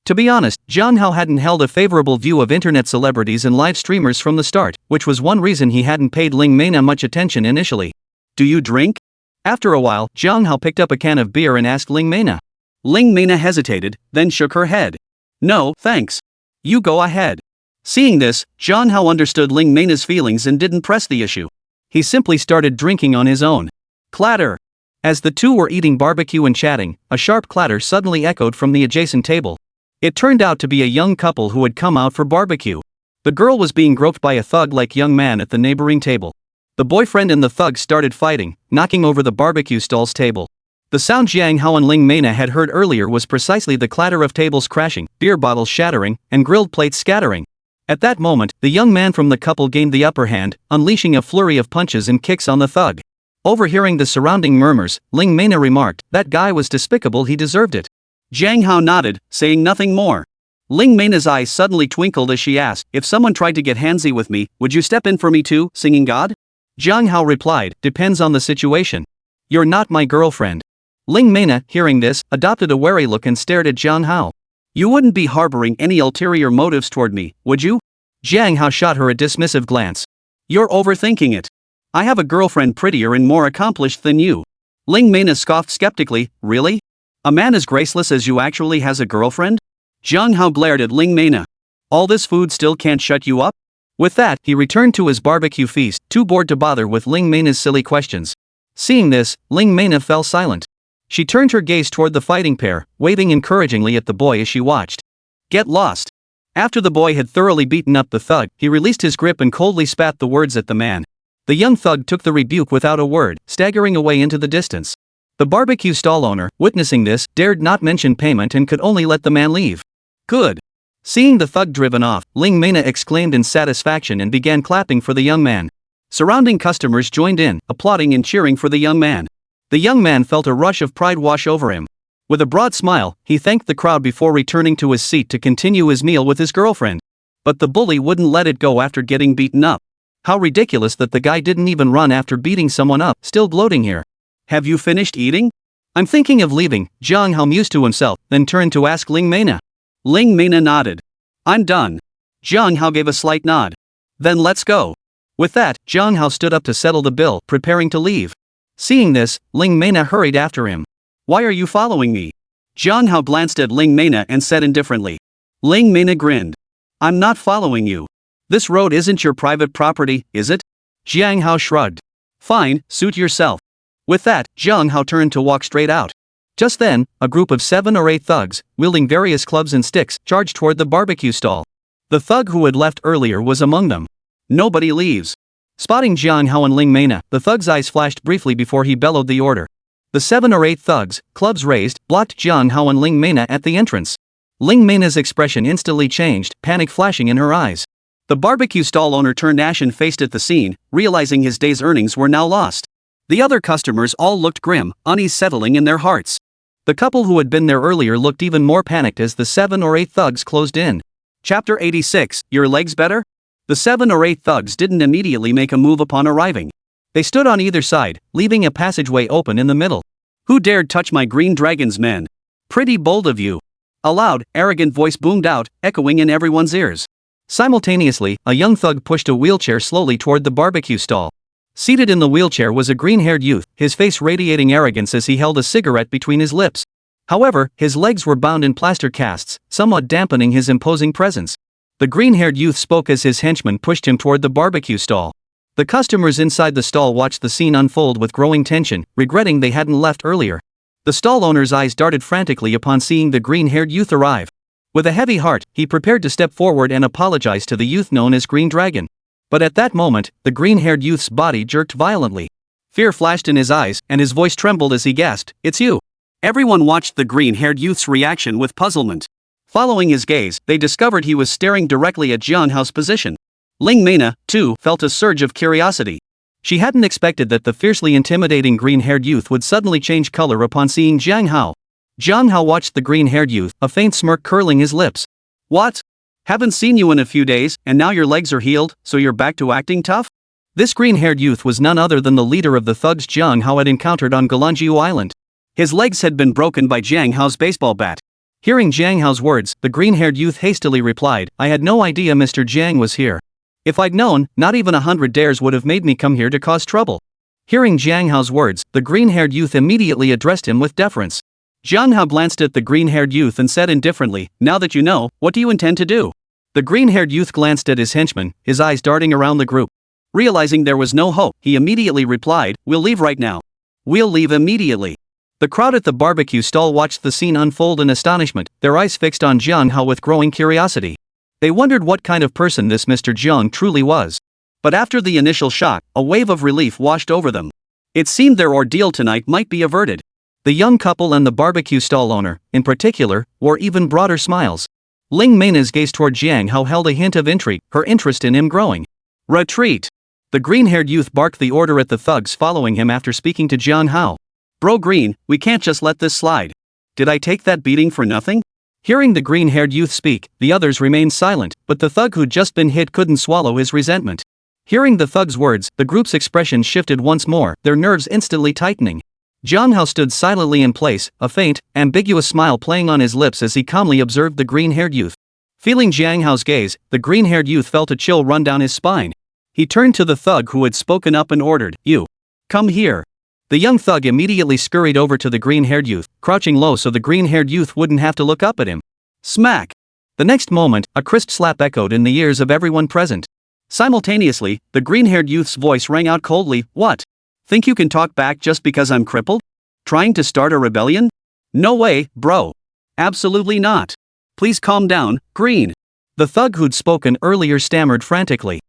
To be honest, Jiang Hao hadn't held a favorable view of internet celebrities and live streamers from the start, which was one reason he hadn't paid Ling Mena much attention initially. Do you drink? After a while, Jiang Hao picked up a can of beer and asked Ling Mena. Ling Mena hesitated, then shook her head. No, thanks. You go ahead. Seeing this, Jiang Hao understood Ling Mena's feelings and didn't press the issue. He simply started drinking on his own. Clatter! As the two were eating barbecue and chatting, a sharp clatter suddenly echoed from the adjacent table. It turned out to be a young couple who had come out for barbecue. The girl was being groped by a thug-like young man at the neighboring table. The boyfriend and the thug started fighting, knocking over the barbecue stall's table. The sound Jiang Hao and Ling Mena had heard earlier was precisely the clatter of tables crashing, beer bottles shattering, and grilled plates scattering. At that moment, the young man from the couple gained the upper hand, unleashing a flurry of punches and kicks on the thug. Overhearing the surrounding murmurs, Ling Mena remarked, That guy was despicable, he deserved it. Jiang Hao nodded, saying nothing more. Ling Meina's eyes suddenly twinkled as she asked, if someone tried to get handsy with me, would you step in for me too, singing God? Jiang Hao replied, depends on the situation. You're not my girlfriend. Ling Meina, hearing this, adopted a wary look and stared at Jiang Hao. You wouldn't be harboring any ulterior motives toward me, would you? Jiang Hao shot her a dismissive glance. You're overthinking it. I have a girlfriend prettier and more accomplished than you. Ling Meina scoffed skeptically, really? A man as graceless as you actually has a girlfriend? Jiang Hao glared at Ling Meina. All this food still can't shut you up? With that, he returned to his barbecue feast, too bored to bother with Ling Meina's silly questions. Seeing this, Ling Meina fell silent. She turned her gaze toward the fighting pair, waving encouragingly at the boy as she watched. Get lost. After the boy had thoroughly beaten up the thug, he released his grip and coldly spat the words at the man. The young thug took the rebuke without a word, staggering away into the distance. The barbecue stall owner, witnessing this, dared not mention payment and could only let the man leave. Good. Seeing the thug driven off, Ling Meina exclaimed in satisfaction and began clapping for the young man. Surrounding customers joined in, applauding and cheering for the young man. The young man felt a rush of pride wash over him. With a broad smile, he thanked the crowd before returning to his seat to continue his meal with his girlfriend. But the bully wouldn't let it go after getting beaten up. How ridiculous that the guy didn't even run after beating someone up, still gloating here. Have you finished eating? I'm thinking of leaving, Jiang Hao mused to himself, then turned to ask Ling Meina. Ling Meina nodded. I'm done. Jiang Hao gave a slight nod. Then let's go. With that, Jiang Hao stood up to settle the bill, preparing to leave. Seeing this, Ling Meina hurried after him. Why are you following me? Jiang Hao glanced at Ling Meina and said indifferently. Ling Meina grinned. I'm not following you. This road isn't your private property, is it? Jiang Hao shrugged. Fine, suit yourself. With that, Jiang Hao turned to walk straight out. Just then, a group of 7 or 8 thugs, wielding various clubs and sticks, charged toward the barbecue stall. The thug who had left earlier was among them. Nobody leaves. Spotting Jiang Hao and Ling Meina, the thug's eyes flashed briefly before he bellowed the order. The 7 or 8 thugs, clubs raised, blocked Jiang Hao and Ling Meina at the entrance. Ling Meina's expression instantly changed, panic flashing in her eyes. The barbecue stall owner turned ashen-faced at the scene, realizing his day's earnings were now lost. The other customers all looked grim, unease settling in their hearts. The couple who had been there earlier looked even more panicked as the 7 or 8 thugs closed in. Chapter 86, Your legs better? The 7 or 8 thugs didn't immediately make a move upon arriving. They stood on either side, leaving a passageway open in the middle. Who dared touch my green dragon's men? Pretty bold of you. A loud, arrogant voice boomed out, echoing in everyone's ears. Simultaneously, a young thug pushed a wheelchair slowly toward the barbecue stall. Seated in the wheelchair was a green-haired youth, his face radiating arrogance as he held a cigarette between his lips. However, his legs were bound in plaster casts, somewhat dampening his imposing presence. The green-haired youth spoke as his henchmen pushed him toward the barbecue stall. The customers inside the stall watched the scene unfold with growing tension, regretting they hadn't left earlier. The stall owner's eyes darted frantically upon seeing the green-haired youth arrive. With a heavy heart, he prepared to step forward and apologize to the youth known as Green Dragon. But at that moment, the green-haired youth's body jerked violently. Fear flashed in his eyes, and his voice trembled as he gasped, "It's you!" Everyone watched the green-haired youth's reaction with puzzlement. Following his gaze, they discovered he was staring directly at Jiang Hao's position. Ling Meina, too, felt a surge of curiosity. She hadn't expected that the fiercely intimidating green-haired youth would suddenly change color upon seeing Jiang Hao. Jiang Hao watched the green-haired youth, a faint smirk curling his lips. What? Haven't seen you in a few days, and now your legs are healed, so you're back to acting tough? This green-haired youth was none other than the leader of the thugs Jiang Hao had encountered on Galanjiu Island. His legs had been broken by Jiang Hao's baseball bat. Hearing Jiang Hao's words, the green-haired youth hastily replied, "I had no idea Mr. Jiang was here. If I'd known, not even 100 dares would have made me come here to cause trouble." Hearing Jiang Hao's words, the green-haired youth immediately addressed him with deference. Jiang Hao glanced at the green-haired youth and said indifferently, "Now that you know, what do you intend to do?" The green-haired youth glanced at his henchman, his eyes darting around the group. Realizing there was no hope, he immediately replied, "We'll leave right now." "We'll leave immediately." The crowd at the barbecue stall watched the scene unfold in astonishment, their eyes fixed on Jiang Hao with growing curiosity. They wondered what kind of person this Mr. Jiang truly was. But after the initial shock, a wave of relief washed over them. It seemed their ordeal tonight might be averted. The young couple and the barbecue stall owner, in particular, wore even broader smiles. Ling Meina's gaze toward Jiang Hao held a hint of intrigue, her interest in him growing. "Retreat!" The green-haired youth barked the order at the thugs following him after speaking to Jiang Hao. "Bro Green, we can't just let this slide. Did I take that beating for nothing? Hearing the green-haired youth speak, the others remained silent, but the thug who'd just been hit couldn't swallow his resentment. Hearing the thug's words, the group's expression shifted once more, their nerves instantly tightening. Jiang Hao stood silently in place, a faint, ambiguous smile playing on his lips as he calmly observed the green-haired youth. Feeling Jiang Hao's gaze, the green-haired youth felt a chill run down his spine. He turned to the thug who had spoken up and ordered, "You. Come here." The young thug immediately scurried over to the green-haired youth, crouching low so the green-haired youth wouldn't have to look up at him. Smack! The next moment, a crisp slap echoed in the ears of everyone present. Simultaneously, the green-haired youth's voice rang out coldly, "What? Think you can talk back just because I'm crippled? Trying to start a rebellion? No way, bro. Absolutely not. Please calm down, Green." The thug who'd spoken earlier stammered frantically.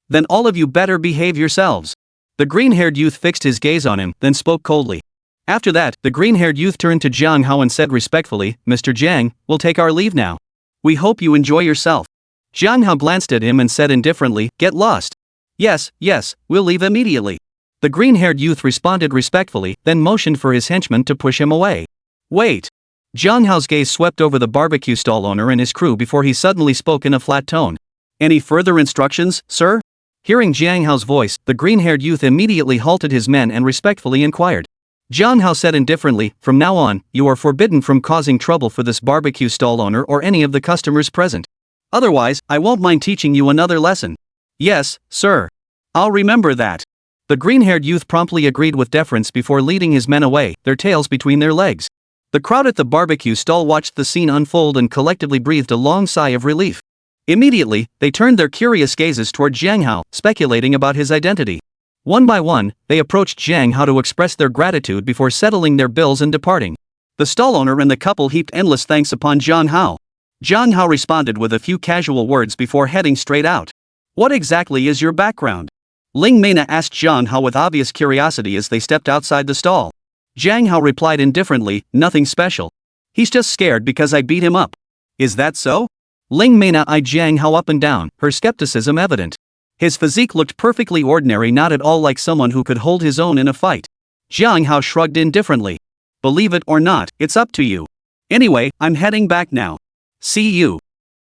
"Then all of you better behave yourselves." The green-haired youth fixed his gaze on him, then spoke coldly. After that, the green-haired youth turned to Jiang Hao and said respectfully, "Mr. Jiang, we'll take our leave now. We hope you enjoy yourself." Jiang Hao glanced at him and said indifferently, "Get lost." Yes, we'll leave immediately." The green-haired youth responded respectfully, then motioned for his henchman to push him away. "Wait." Jiang Hao's gaze swept over the barbecue stall owner and his crew before he suddenly spoke in a flat tone. "Any further instructions, sir?" Hearing Jiang Hao's voice, the green-haired youth immediately halted his men and respectfully inquired. Jiang Hao said indifferently, "From now on, you are forbidden from causing trouble for this barbecue stall owner or any of the customers present. Otherwise, I won't mind teaching you another lesson." "Yes, sir. I'll remember that." The green-haired youth promptly agreed with deference before leading his men away, their tails between their legs. The crowd at the barbecue stall watched the scene unfold and collectively breathed a long sigh of relief. Immediately, they turned their curious gazes toward Jiang Hao, speculating about his identity. One by one, they approached Jiang Hao to express their gratitude before settling their bills and departing. The stall owner and the couple heaped endless thanks upon Jiang Hao. Jiang Hao responded with a few casual words before heading straight out. "What exactly is your background?" Ling Mena asked Jiang Hao with obvious curiosity as they stepped outside the stall. Jiang Hao replied indifferently, "Nothing special. He's just scared because I beat him up." "Is that so?" Ling Mena eyed Jiang Hao up and down, her skepticism evident. His physique looked perfectly ordinary, not at all like someone who could hold his own in a fight. Jiang Hao shrugged indifferently. "Believe it or not, it's up to you. Anyway, I'm heading back now. See you."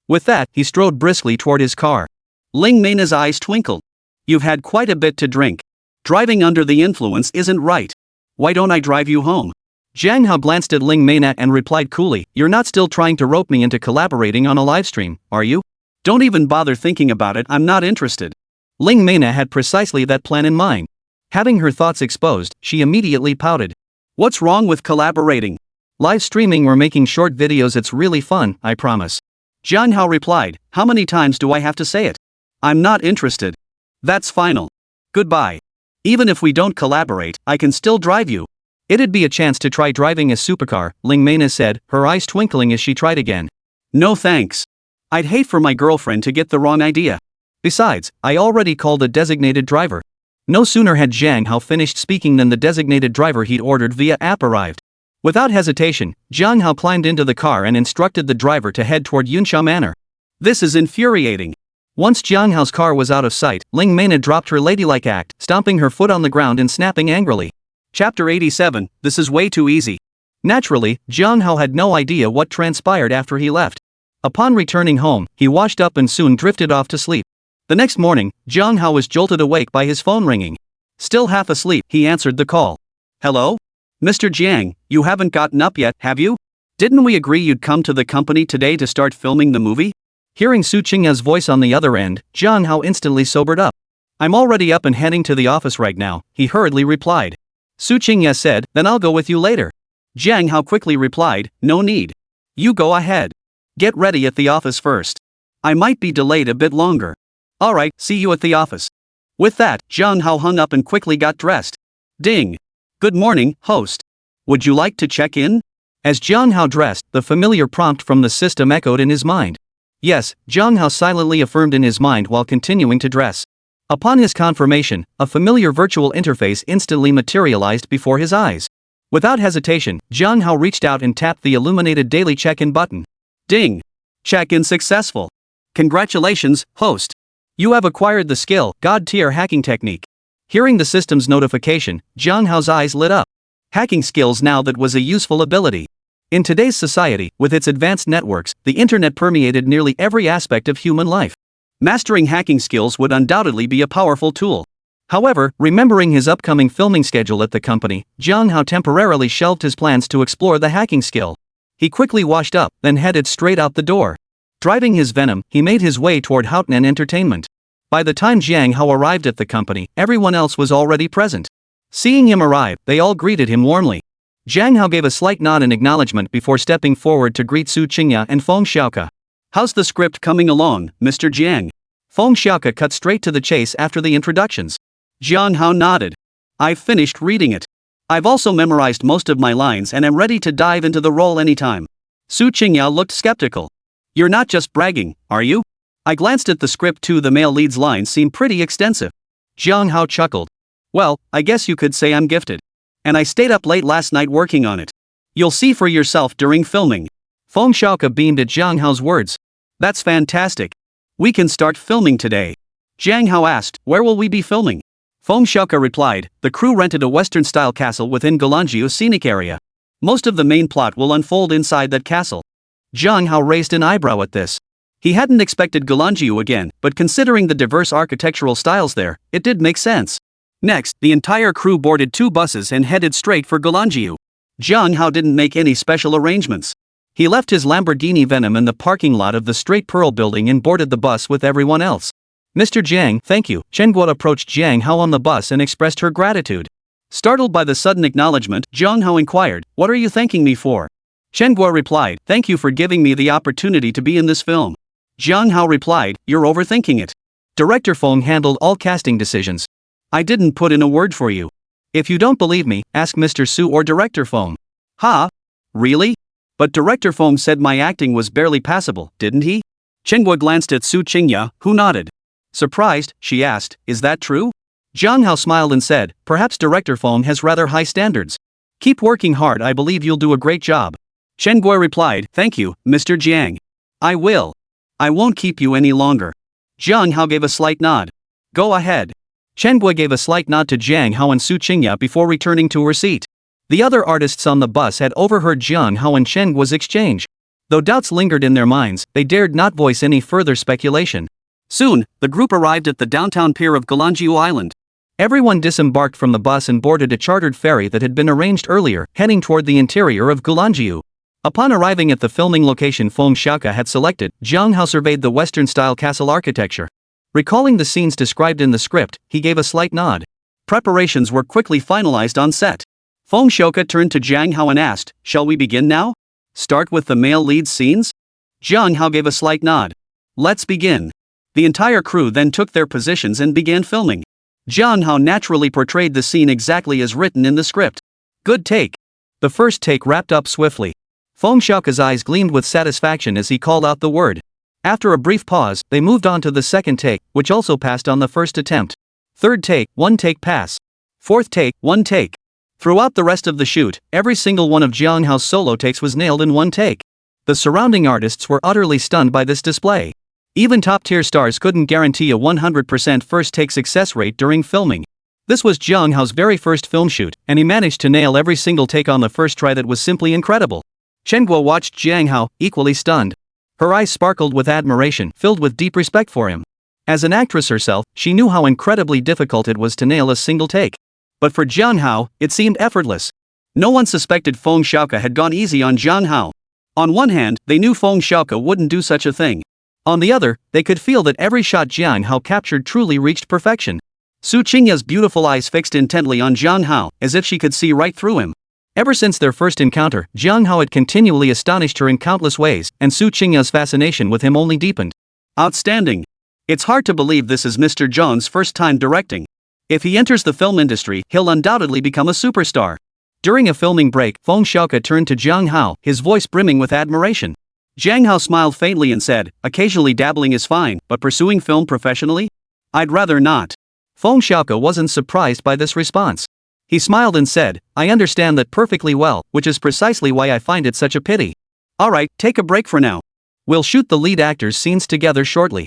With that, he strode briskly toward his car. Ling Mena's eyes twinkled. "You've had quite a bit to drink. Driving under the influence isn't right. Why don't I drive you home?" Jiang Hao glanced at Ling Mena and replied coolly, "You're not still trying to rope me into collaborating on a livestream, are you? Don't even bother thinking about it, I'm not interested." Ling Mena had precisely that plan in mind. Having her thoughts exposed, she immediately pouted. "What's wrong with collaborating? Live streaming or making short videos, it's really fun, I promise." Jiang Hao replied, "How many times do I have to say it? I'm not interested. That's final. Goodbye. Even if we don't collaborate, I can still drive you." "It'd be a chance to try driving a supercar," Ling Mena said, her eyes twinkling as she tried again. "No thanks. I'd hate for my girlfriend to get the wrong idea. Besides, I already called a designated driver." No sooner had Jiang Hao finished speaking than the designated driver he'd ordered via app arrived. Without hesitation, Jiang Hao climbed into the car and instructed the driver to head toward Yunsha Manor. This is infuriating. Once Jiang Hao's car was out of sight, Ling Mena dropped her ladylike act, stomping her foot on the ground and snapping angrily. Chapter 87, This is way too easy. Naturally, Jiang Hao had no idea what transpired after he left. Upon returning home, he washed up and soon drifted off to sleep. The next morning, Jiang Hao was jolted awake by his phone ringing. Still half asleep, he answered the call. "Hello? Mr. Jiang, you haven't gotten up yet, have you? Didn't we agree you'd come to the company today to start filming the movie?" Hearing Su Qingya's voice on the other end, Jiang Hao instantly sobered up. "I'm already up and heading to the office right now," he hurriedly replied. Su Qingya said, "Then I'll go with you later." Jiang Hao quickly replied, "No need. You go ahead. Get ready at the office first. I might be delayed a bit longer." "Alright, see you at the office." With that, Jiang Hao hung up and quickly got dressed. Ding. "Good morning, host. Would you like to check in?" As Jiang Hao dressed, the familiar prompt from the system echoed in his mind. "Yes," Jiang Hao silently affirmed in his mind while continuing to dress. Upon his confirmation, a familiar virtual interface instantly materialized before his eyes. Without hesitation, Jiang Hao reached out and tapped the illuminated daily check-in button. Ding! Check-in successful. Congratulations, host. You have acquired the skill, God-tier hacking technique. Hearing the system's notification, Jiang Hao's eyes lit up. Hacking skills now, that was a useful ability. In today's society, with its advanced networks, the internet permeated nearly every aspect of human life. Mastering hacking skills would undoubtedly be a powerful tool. However, remembering his upcoming filming schedule at the company, Jiang Hao temporarily shelved his plans to explore the hacking skill. He quickly washed up, then headed straight out the door. Driving his Venom, he made his way toward Houghton Entertainment. By the time Jiang Hao arrived at the company, everyone else was already present. Seeing him arrive, they all greeted him warmly. Jiang Hao gave a slight nod in acknowledgement before stepping forward to greet Su Qingya and Feng Xiaoke. "How's the script coming along, Mr. Jiang?" Feng Xiaoke cut straight to the chase after the introductions. Jiang Hao nodded. "I've finished reading it. I've also memorized most of my lines and am ready to dive into the role anytime." Su Qingya looked skeptical. "You're not just bragging, are you?" I glanced at the script too. The male lead's lines seem pretty extensive. Jiang Hao chuckled. "Well, I guess you could say I'm gifted. And I stayed up late last night working on it. You'll see for yourself during filming." Feng Xiaoke beamed at Jiang Hao's words. "That's fantastic. We can start filming today." Jiang Hao asked, "Where will we be filming?" Feng Xiaoke replied, "The crew rented a Western-style castle within Galanjiu scenic area. Most of the main plot will unfold inside that castle." Jiang Hao raised an eyebrow at this. He hadn't expected Galanjiu again, but considering the diverse architectural styles there, it did make sense. Next, the entire crew boarded 2 buses and headed straight for Galanjiu. Jiang Hao didn't make any special arrangements. He left his Lamborghini Venom in the parking lot of the Straight Pearl building and boarded the bus with everyone else. "Mr. Jiang, thank you." Chen Guo approached Jiang Hao on the bus and expressed her gratitude. Startled by the sudden acknowledgement, Jiang Hao inquired, "What are you thanking me for?" Chen Guo replied, "Thank you for giving me the opportunity to be in this film." Jiang Hao replied, "You're overthinking it. Director Feng handled all casting decisions. I didn't put in a word for you. If you don't believe me, ask Mr. Su or Director Feng." "Ha? Really? But Director Feng said my acting was barely passable, didn't he?" Chen Guo glanced at Su Qingya, who nodded. Surprised, she asked, "Is that true?" Jiang Hao smiled and said, "Perhaps Director Feng has rather high standards. Keep working hard, I believe you'll do a great job." Chen Guo replied, "Thank you, Mr. Jiang. I will. I won't keep you any longer." Jiang Hao gave a slight nod. "Go ahead." Chen Guo gave a slight nod to Jiang Hao and Su Qingya before returning to her seat. The other artists on the bus had overheard Jiang Hao and Chen Guo's exchange. Though doubts lingered in their minds, they dared not voice any further speculation. Soon, the group arrived at the downtown pier of Galanjiu Island. Everyone disembarked from the bus and boarded a chartered ferry that had been arranged earlier, heading toward the interior of Galanjiu. Upon arriving at the filming location Feng Xiaoke had selected, Jiang Hao surveyed the Western-style castle architecture. Recalling the scenes described in the script, he gave a slight nod. Preparations were quickly finalized on set. Feng Xiaoke turned to Jiang Hao and asked, "Shall we begin now? Start with the male lead scenes?" Jiang Hao gave a slight nod. "Let's begin." The entire crew then took their positions and began filming. Jiang Hao naturally portrayed the scene exactly as written in the script. "Good take." The first take wrapped up swiftly. Feng Xiaoke's eyes gleamed with satisfaction as he called out the word. After a brief pause, they moved on to the second take, which also passed on the first attempt. Third take, 1 take pass. Fourth take, 1 take. Throughout the rest of the shoot, every single one of Jiang Hao's solo takes was nailed in 1 take. The surrounding artists were utterly stunned by this display. Even top-tier stars couldn't guarantee a 100% first-take success rate during filming. This was Jiang Hao's very first film shoot, and he managed to nail every single take on the first try. That was simply incredible. Chen Guo watched Jiang Hao, equally stunned. Her eyes sparkled with admiration, filled with deep respect for him. As an actress herself, she knew how incredibly difficult it was to nail a single take. But for Jiang Hao, it seemed effortless. No one suspected Feng Xiaoke had gone easy on Jiang Hao. On one hand, they knew Feng Xiaoke wouldn't do such a thing. On the other, they could feel that every shot Jiang Hao captured truly reached perfection. Su Qingya's beautiful eyes fixed intently on Jiang Hao, as if she could see right through him. Ever since their first encounter, Jiang Hao had continually astonished her in countless ways, and Su Qingya's fascination with him only deepened. Outstanding. It's hard to believe this is Mr. Zhang's first time directing. If he enters the film industry, he'll undoubtedly become a superstar. During a filming break, Feng Xiaoke turned to Jiang Hao, his voice brimming with admiration. Jiang Hao smiled faintly and said, "Occasionally dabbling is fine, but pursuing film professionally? I'd rather not." Feng Xiaoke wasn't surprised by this response. He smiled and said, "I understand that perfectly well, which is precisely why I find it such a pity. Alright, take a break for now. We'll shoot the lead actors' scenes together shortly."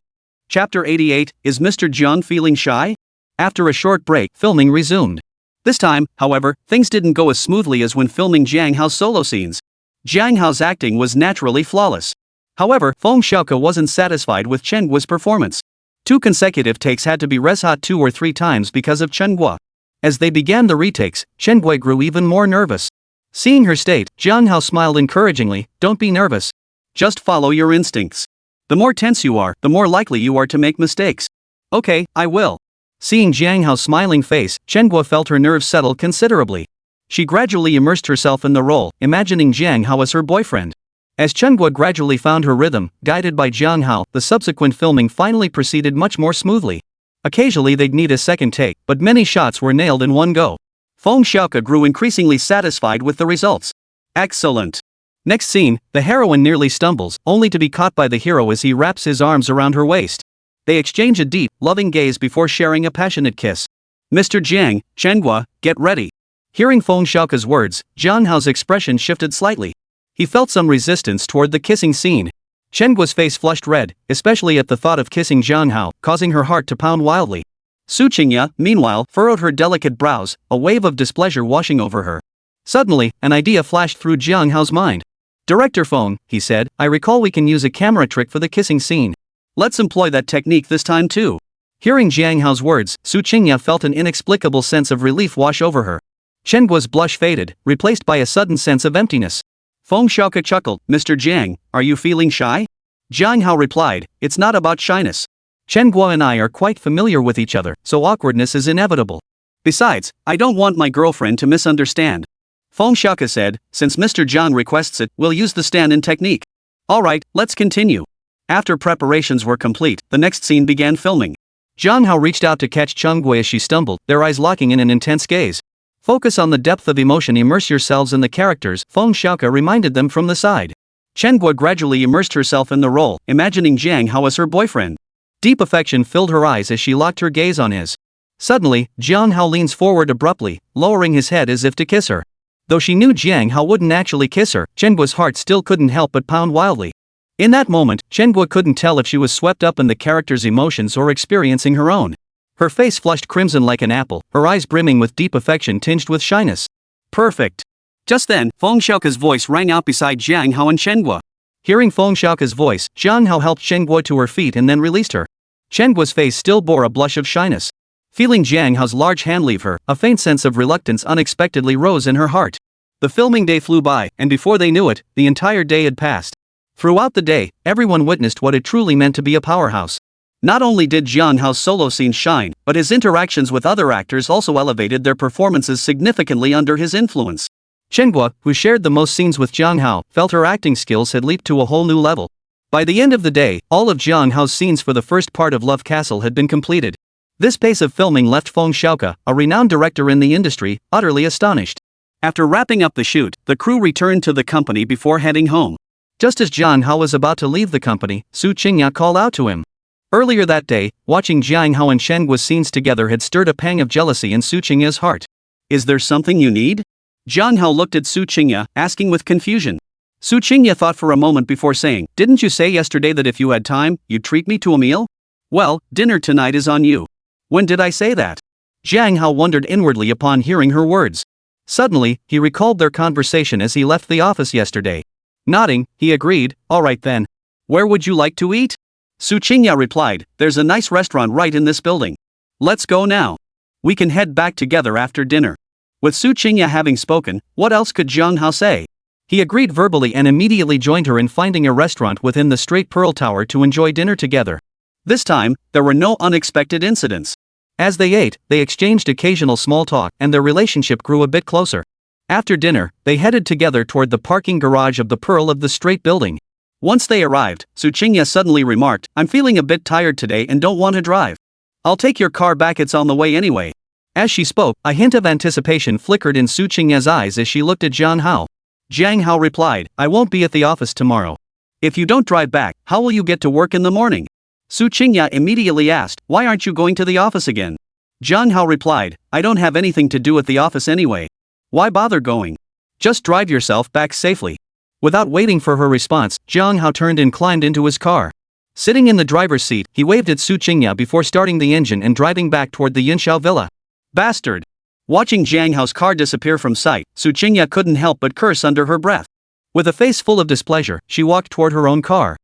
Chapter 88, Is Mr. Jiang Feeling Shy? After a short break, filming resumed. This time, however, things didn't go as smoothly as when filming Jiang Hao's solo scenes. Jiang Hao's acting was naturally flawless. However, Feng Xiaoke wasn't satisfied with Chen Guo's performance. 2 consecutive takes had to be red-hot 2 or 3 times because of Chen Guo. As they began the retakes, Chen Guo grew even more nervous. Seeing her state, Jiang Hao smiled encouragingly. Don't be nervous. Just follow your instincts. The more tense you are, the more likely you are to make mistakes. Okay, I will. Seeing Jiang Hao's smiling face, Chen Guo felt her nerves settle considerably. She gradually immersed herself in the role, imagining Jiang Hao as her boyfriend. As Chen Guo gradually found her rhythm, guided by Jiang Hao, the subsequent filming finally proceeded much more smoothly. Occasionally they'd need a second take, but many shots were nailed in one go. Feng Xiaoke grew increasingly satisfied with the results. Excellent. Next scene, the heroine nearly stumbles, only to be caught by the hero as he wraps his arms around her waist. They exchange a deep, loving gaze before sharing a passionate kiss. Mr. Jiang, Chen Guo, get ready. Hearing Feng Xiaoke's words, Jiang Hao's expression shifted slightly. He felt some resistance toward the kissing scene. Chen Guo's face flushed red, especially at the thought of kissing Jiang Hao, causing her heart to pound wildly. Su Qingya, meanwhile, furrowed her delicate brows, a wave of displeasure washing over her. Suddenly, an idea flashed through Jiang Hao's mind. Director Feng, he said, I recall we can use a camera trick for the kissing scene. Let's employ that technique this time too. Hearing Jiang Hao's words, Su Qingya felt an inexplicable sense of relief wash over her. Chen Guo's blush faded, replaced by a sudden sense of emptiness. Feng Xiaoke chuckled. Mr. Jiang, are you feeling shy? Jiang Hao replied, it's not about shyness. Chen Guo and I are quite familiar with each other, so awkwardness is inevitable. Besides, I don't want my girlfriend to misunderstand. Feng Xiaoke said, since Mr. Jiang requests it, we'll use the stand-in technique. Alright, let's continue. After preparations were complete, the next scene began filming. Jiang Hao reached out to catch Chen Guo as she stumbled, their eyes locking in an intense gaze. Focus on the depth of emotion, immerse yourselves in the characters, Feng Xiaoke reminded them from the side. Chen Guo gradually immersed herself in the role, imagining Jiang Hao as her boyfriend. Deep affection filled her eyes as she locked her gaze on his. Suddenly, Jiang Hao leans forward abruptly, lowering his head as if to kiss her. Though she knew Jiang Hao wouldn't actually kiss her, Chen Guo's heart still couldn't help but pound wildly. In that moment, Chen Guo couldn't tell if she was swept up in the character's emotions or experiencing her own. Her face flushed crimson like an apple, her eyes brimming with deep affection tinged with shyness. Perfect. Just then, Feng Xiaoke's voice rang out beside Jiang Hao and Chen Guo. Hearing Feng Xiaoke's voice, Jiang Hao helped Chen Guo to her feet and then released her. Chen Guo's face still bore a blush of shyness. Feeling Jiang Hao's large hand leave her, a faint sense of reluctance unexpectedly rose in her heart. The filming day flew by, and before they knew it, the entire day had passed. Throughout the day, everyone witnessed what it truly meant to be a powerhouse. Not only did Jiang Hao's solo scenes shine, but his interactions with other actors also elevated their performances significantly under his influence. Chen Guo, who shared the most scenes with Jiang Hao, felt her acting skills had leaped to a whole new level. By the end of the day, all of Jiang Hao's scenes for the first part of Love Castle had been completed. This pace of filming left Feng Xiaoke, a renowned director in the industry, utterly astonished. After wrapping up the shoot, the crew returned to the company before heading home. Just as Jiang Hao was about to leave the company, Su Qingya called out to him. Earlier that day, watching Jiang Hao and Chen Guo's scenes together had stirred a pang of jealousy in Su Qingya's heart. Is there something you need? Jiang Hao looked at Su Qingya, asking with confusion. Su Qingya thought for a moment before saying, didn't you say yesterday that if you had time, you'd treat me to a meal? Well, dinner tonight is on you. When did I say that? Jiang Hao wondered inwardly upon hearing her words. Suddenly, he recalled their conversation as he left the office yesterday. Nodding, he agreed, all right then. Where would you like to eat? Su Qingya replied, there's a nice restaurant right in this building. Let's go now. We can head back together after dinner. With Su Qingya having spoken, what else could Jiang Hao say? He agreed verbally and immediately joined her in finding a restaurant within the Straight Pearl Tower to enjoy dinner together. This time, there were no unexpected incidents. As they ate, they exchanged occasional small talk and their relationship grew a bit closer. After dinner, they headed together toward the parking garage of the Pearl of the Straight building. Once they arrived, Su Qingya suddenly remarked, I'm feeling a bit tired today and don't want to drive. I'll take your car back, it's on the way anyway. As she spoke, a hint of anticipation flickered in Su Qingya's eyes as she looked at Jiang Hao. Jiang Hao replied, I won't be at the office tomorrow. If you don't drive back, how will you get to work in the morning? Su Qingya immediately asked, why aren't you going to the office again? Jiang Hao replied, I don't have anything to do at the office anyway. Why bother going? Just drive yourself back safely. Without waiting for her response, Jiang Hao turned and climbed into his car. Sitting in the driver's seat, he waved at Su Qingya before starting the engine and driving back toward the Yinshao villa. Bastard! Watching Jiang Hao's car disappear from sight, Su Qingya couldn't help but curse under her breath. With a face full of displeasure, she walked toward her own car.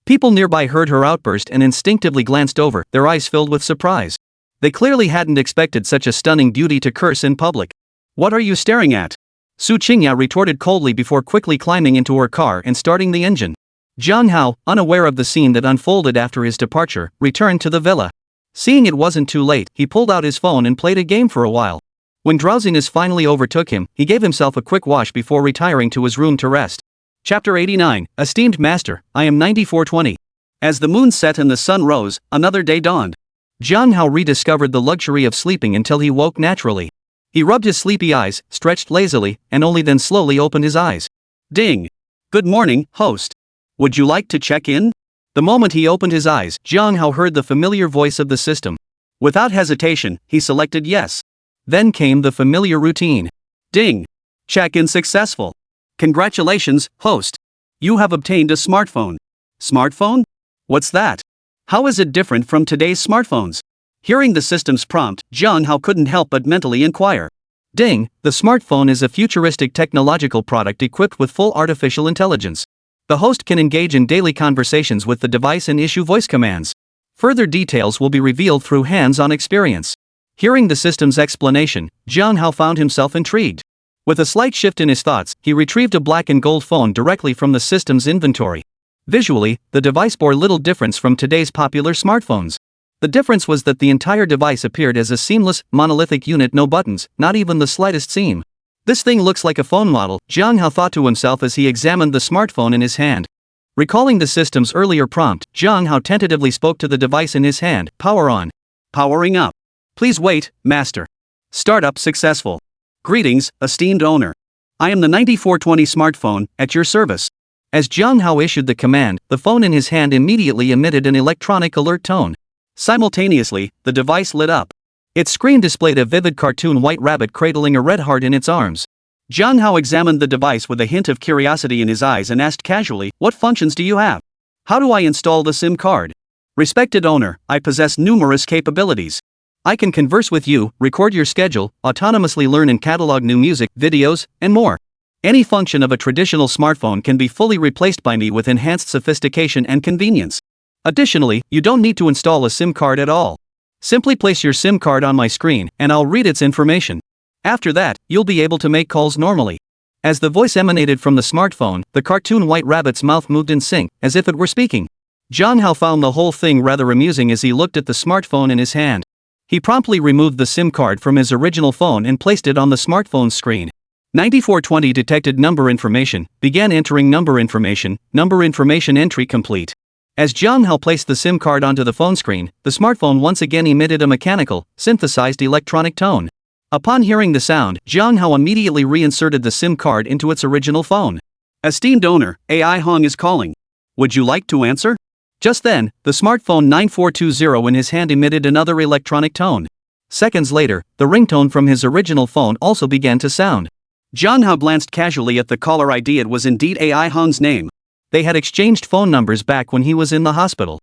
People nearby heard her outburst and instinctively glanced over, their eyes filled with surprise. They clearly hadn't expected such a stunning beauty to curse in public. "What are you staring at?" Su Qingya retorted coldly before quickly climbing into her car and starting the engine. Jiang Hao, unaware of the scene that unfolded after his departure, returned to the villa. Seeing it wasn't too late, he pulled out his phone and played a game for a while. When drowsiness finally overtook him, he gave himself a quick wash before retiring to his room to rest. Chapter 89, Esteemed Master, I am 9420. As the moon set and the sun rose, another day dawned. Jiang Hao rediscovered the luxury of sleeping until he woke naturally. He rubbed his sleepy eyes, stretched lazily, and only then slowly opened his eyes. Ding! Good morning, host. Would you like to check in? The moment he opened his eyes, Jiang Hao heard the familiar voice of the system. Without hesitation, he selected yes. Then came the familiar routine. Ding! Check-in successful. Congratulations, host. You have obtained a smartphone. Smartphone? What's that? How is it different from today's smartphones? Hearing the system's prompt, Jiang Hao couldn't help but mentally inquire. Ding, the smartphone is a futuristic technological product equipped with full artificial intelligence. The host can engage in daily conversations with the device and issue voice commands. Further details will be revealed through hands-on experience. Hearing the system's explanation, Jiang Hao found himself intrigued. With a slight shift in his thoughts, he retrieved a black and gold phone directly from the system's inventory. Visually, the device bore little difference from today's popular smartphones. The difference was that the entire device appeared as a seamless, monolithic unit, no buttons, not even the slightest seam. This thing looks like a phone model, Jiang Hao thought to himself as he examined the smartphone in his hand. Recalling the system's earlier prompt, Jiang Hao tentatively spoke to the device in his hand, power on. Powering up. Please wait, master. Startup successful. Greetings, esteemed owner. I am the 9420 smartphone, at your service. As Jiang Hao issued the command, the phone in his hand immediately emitted an electronic alert tone. Simultaneously, the device lit up. Its screen displayed a vivid cartoon white rabbit cradling a red heart in its arms. Jiang Hao examined the device with a hint of curiosity in his eyes and asked casually, "What functions do you have? How do I install the SIM card?" Respected owner, I possess numerous capabilities. I can converse with you, record your schedule, autonomously learn and catalog new music, videos, and more. Any function of a traditional smartphone can be fully replaced by me with enhanced sophistication and convenience. Additionally, you don't need to install a SIM card at all. Simply place your SIM card on my screen, and I'll read its information. After that, you'll be able to make calls normally. As the voice emanated from the smartphone, the cartoon white rabbit's mouth moved in sync, as if it were speaking. Jiang Hao found the whole thing rather amusing as he looked at the smartphone in his hand. He promptly removed the SIM card from his original phone and placed it on the smartphone's screen. 9420 detected number information, began entering number information entry complete. As Jiang Hao placed the SIM card onto the phone screen, the smartphone once again emitted a mechanical, synthesized electronic tone. Upon hearing the sound, Jiang Hao immediately reinserted the SIM card into its original phone. Esteemed owner, AI Hong is calling. Would you like to answer? Just then, the smartphone 9420 in his hand emitted another electronic tone. Seconds later, the ringtone from his original phone also began to sound. Jiang Hao glanced casually at the caller ID. It was indeed AI Hong's name. They had exchanged phone numbers back when he was in the hospital.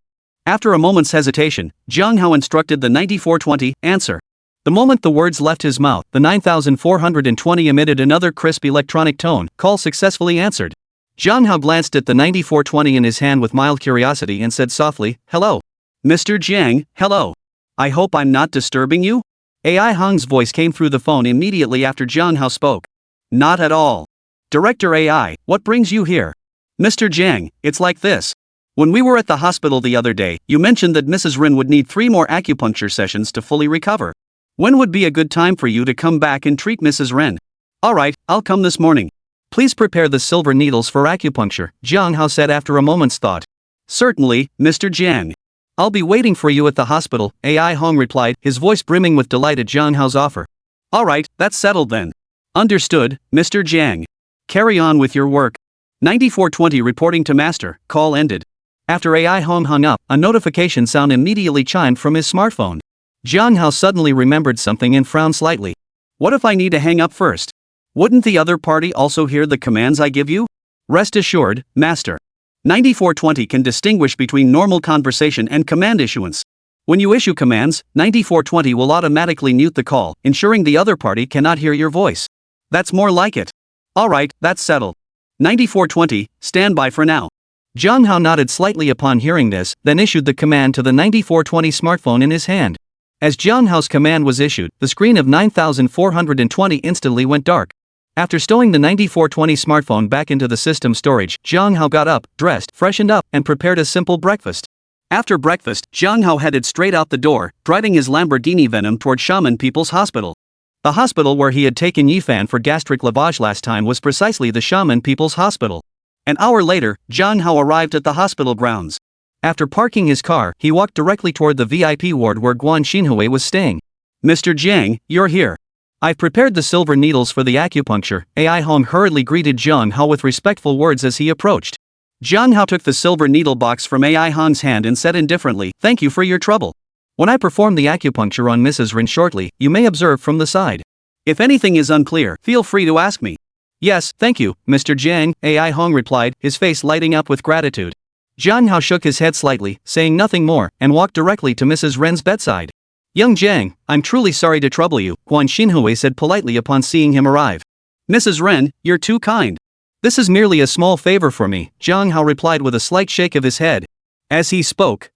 After a moment's hesitation, Jiang Hao instructed the 9420, answer. The moment the words left his mouth, the 9420 emitted another crisp electronic tone, call successfully answered. Jiang Hao glanced at the 9420 in his hand with mild curiosity and said softly, "Hello. Mr. Jiang, hello. I hope I'm not disturbing you?" AI Hong's voice came through the phone immediately after Jiang Hao spoke. Not at all. Director AI, what brings you here? Mr. Jiang, it's like this. When we were at the hospital the other day, you mentioned that Mrs. Rin would need 3 more acupuncture sessions to fully recover. When would be a good time for you to come back and treat Mrs. Rin? Alright, I'll come this morning. Please prepare the silver needles for acupuncture, Jiang Hao said after a moment's thought. Certainly, Mr. Jiang. I'll be waiting for you at the hospital, AI Hong replied, his voice brimming with delight at Jiang Hao's offer. Alright, that's settled then. Understood, Mr. Jiang. Carry on with your work. 9420 reporting to master, call ended. After AI Hong hung up, a notification sound immediately chimed from his smartphone. Jiang Hao suddenly remembered something and frowned slightly. What if I need to hang up first? Wouldn't the other party also hear the commands I give you? Rest assured, master. 9420 can distinguish between normal conversation and command issuance. When you issue commands, 9420 will automatically mute the call, ensuring the other party cannot hear your voice. That's more like it. Alright, that's settled. 9420, stand by for now. Jiang Hao nodded slightly upon hearing this, then issued the command to the 9420 smartphone in his hand. As Jiang Hao's command was issued, the screen of 9420 instantly went dark. After stowing the 9420 smartphone back into the system storage, Jiang Hao got up, dressed, freshened up, and prepared a simple breakfast. After breakfast, Jiang Hao headed straight out the door, driving his Lamborghini Venom toward Shaman People's Hospital. The hospital where he had taken Yifan for gastric lavage last time was precisely the Shaman People's Hospital. An hour later, Jiang Hao arrived at the hospital grounds. After parking his car, he walked directly toward the VIP ward where Guan Xinhui was staying. "Mr. Jiang, you're here. I've prepared the silver needles for the acupuncture." Ai Hong hurriedly greeted Jiang Hao with respectful words as he approached. Jiang Hao took the silver needle box from Ai Hong's hand and said indifferently, "Thank you for your trouble. When I perform the acupuncture on Mrs. Rin shortly, you may observe from the side. If anything is unclear, feel free to ask me." "Yes, thank you, Mr. Jiang," Ai Hong replied, his face lighting up with gratitude. Jiang Hao shook his head slightly, saying nothing more, and walked directly to Mrs. Ren's bedside. "Young Jiang, I'm truly sorry to trouble you," Guan Xinhui said politely upon seeing him arrive. "Mrs. Ren, you're too kind. This is merely a small favor for me," Jiang Hao replied with a slight shake of his head. As he spoke,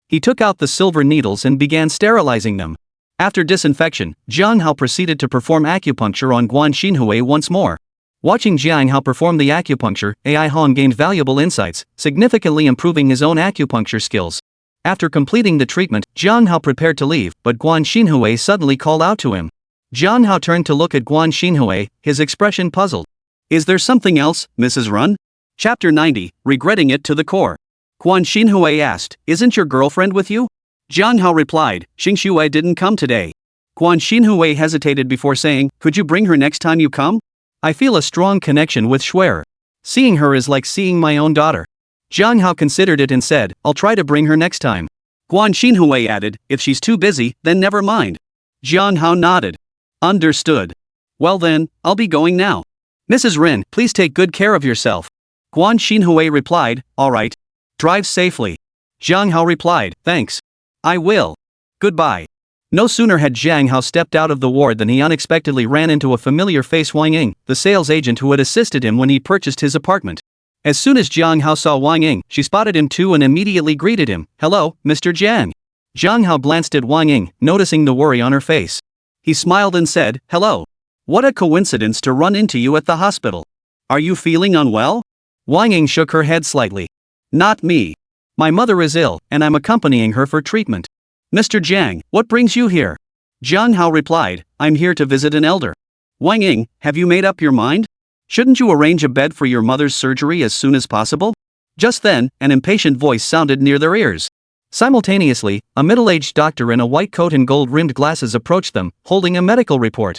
he took out the silver needles and began sterilizing them. After disinfection, Jiang Hao proceeded to perform acupuncture on Guan Xinhui once more. Watching Jiang Hao perform the acupuncture, Ai Hong gained valuable insights, significantly improving his own acupuncture skills. After completing the treatment, Jiang Hao prepared to leave, but Guan Xinhui suddenly called out to him. Jiang Hao turned to look at Guan Xinhui, his expression puzzled. "Is there something else, Mrs. Run?" Chapter 90, regretting it to the core. Guan Xinhui asked, "Isn't your girlfriend with you?" Jiang Hao replied, "Xingxue didn't come today." Guan Xinhui hesitated before saying, "Could you bring her next time you come?" "I feel a strong connection with Shuer. Seeing her is like seeing my own daughter." Jiang Hao considered it and said, "I'll try to bring her next time." Guan Xinhui added, "If she's too busy, then never mind." Jiang Hao nodded. "Understood. Well then, I'll be going now." "Mrs. Rin, please take good care of yourself." Guan Xinhui replied, "All right. "Drive safely." Jiang Hao replied, "Thanks. I will. Goodbye." No sooner had Jiang Hao stepped out of the ward than he unexpectedly ran into a familiar face, Wang Ying, the sales agent who had assisted him when he purchased his apartment. As soon as Jiang Hao saw Wang Ying, she spotted him too and immediately greeted him. "Hello, Mr. Jiang." Jiang Hao glanced at Wang Ying, noticing the worry on her face. He smiled and said, "Hello. What a coincidence to run into you at the hospital. Are you feeling unwell?" Wang Ying shook her head slightly. "Not me. My mother is ill, and I'm accompanying her for treatment." "Mr. Jiang, what brings you here?" Jiang Hao replied, "I'm here to visit an elder." "Wang Ying, have you made up your mind? Shouldn't you arrange a bed for your mother's surgery as soon as possible?" Just then, an impatient voice sounded near their ears. Simultaneously, a middle-aged doctor in a white coat and gold-rimmed glasses approached them, holding a medical report.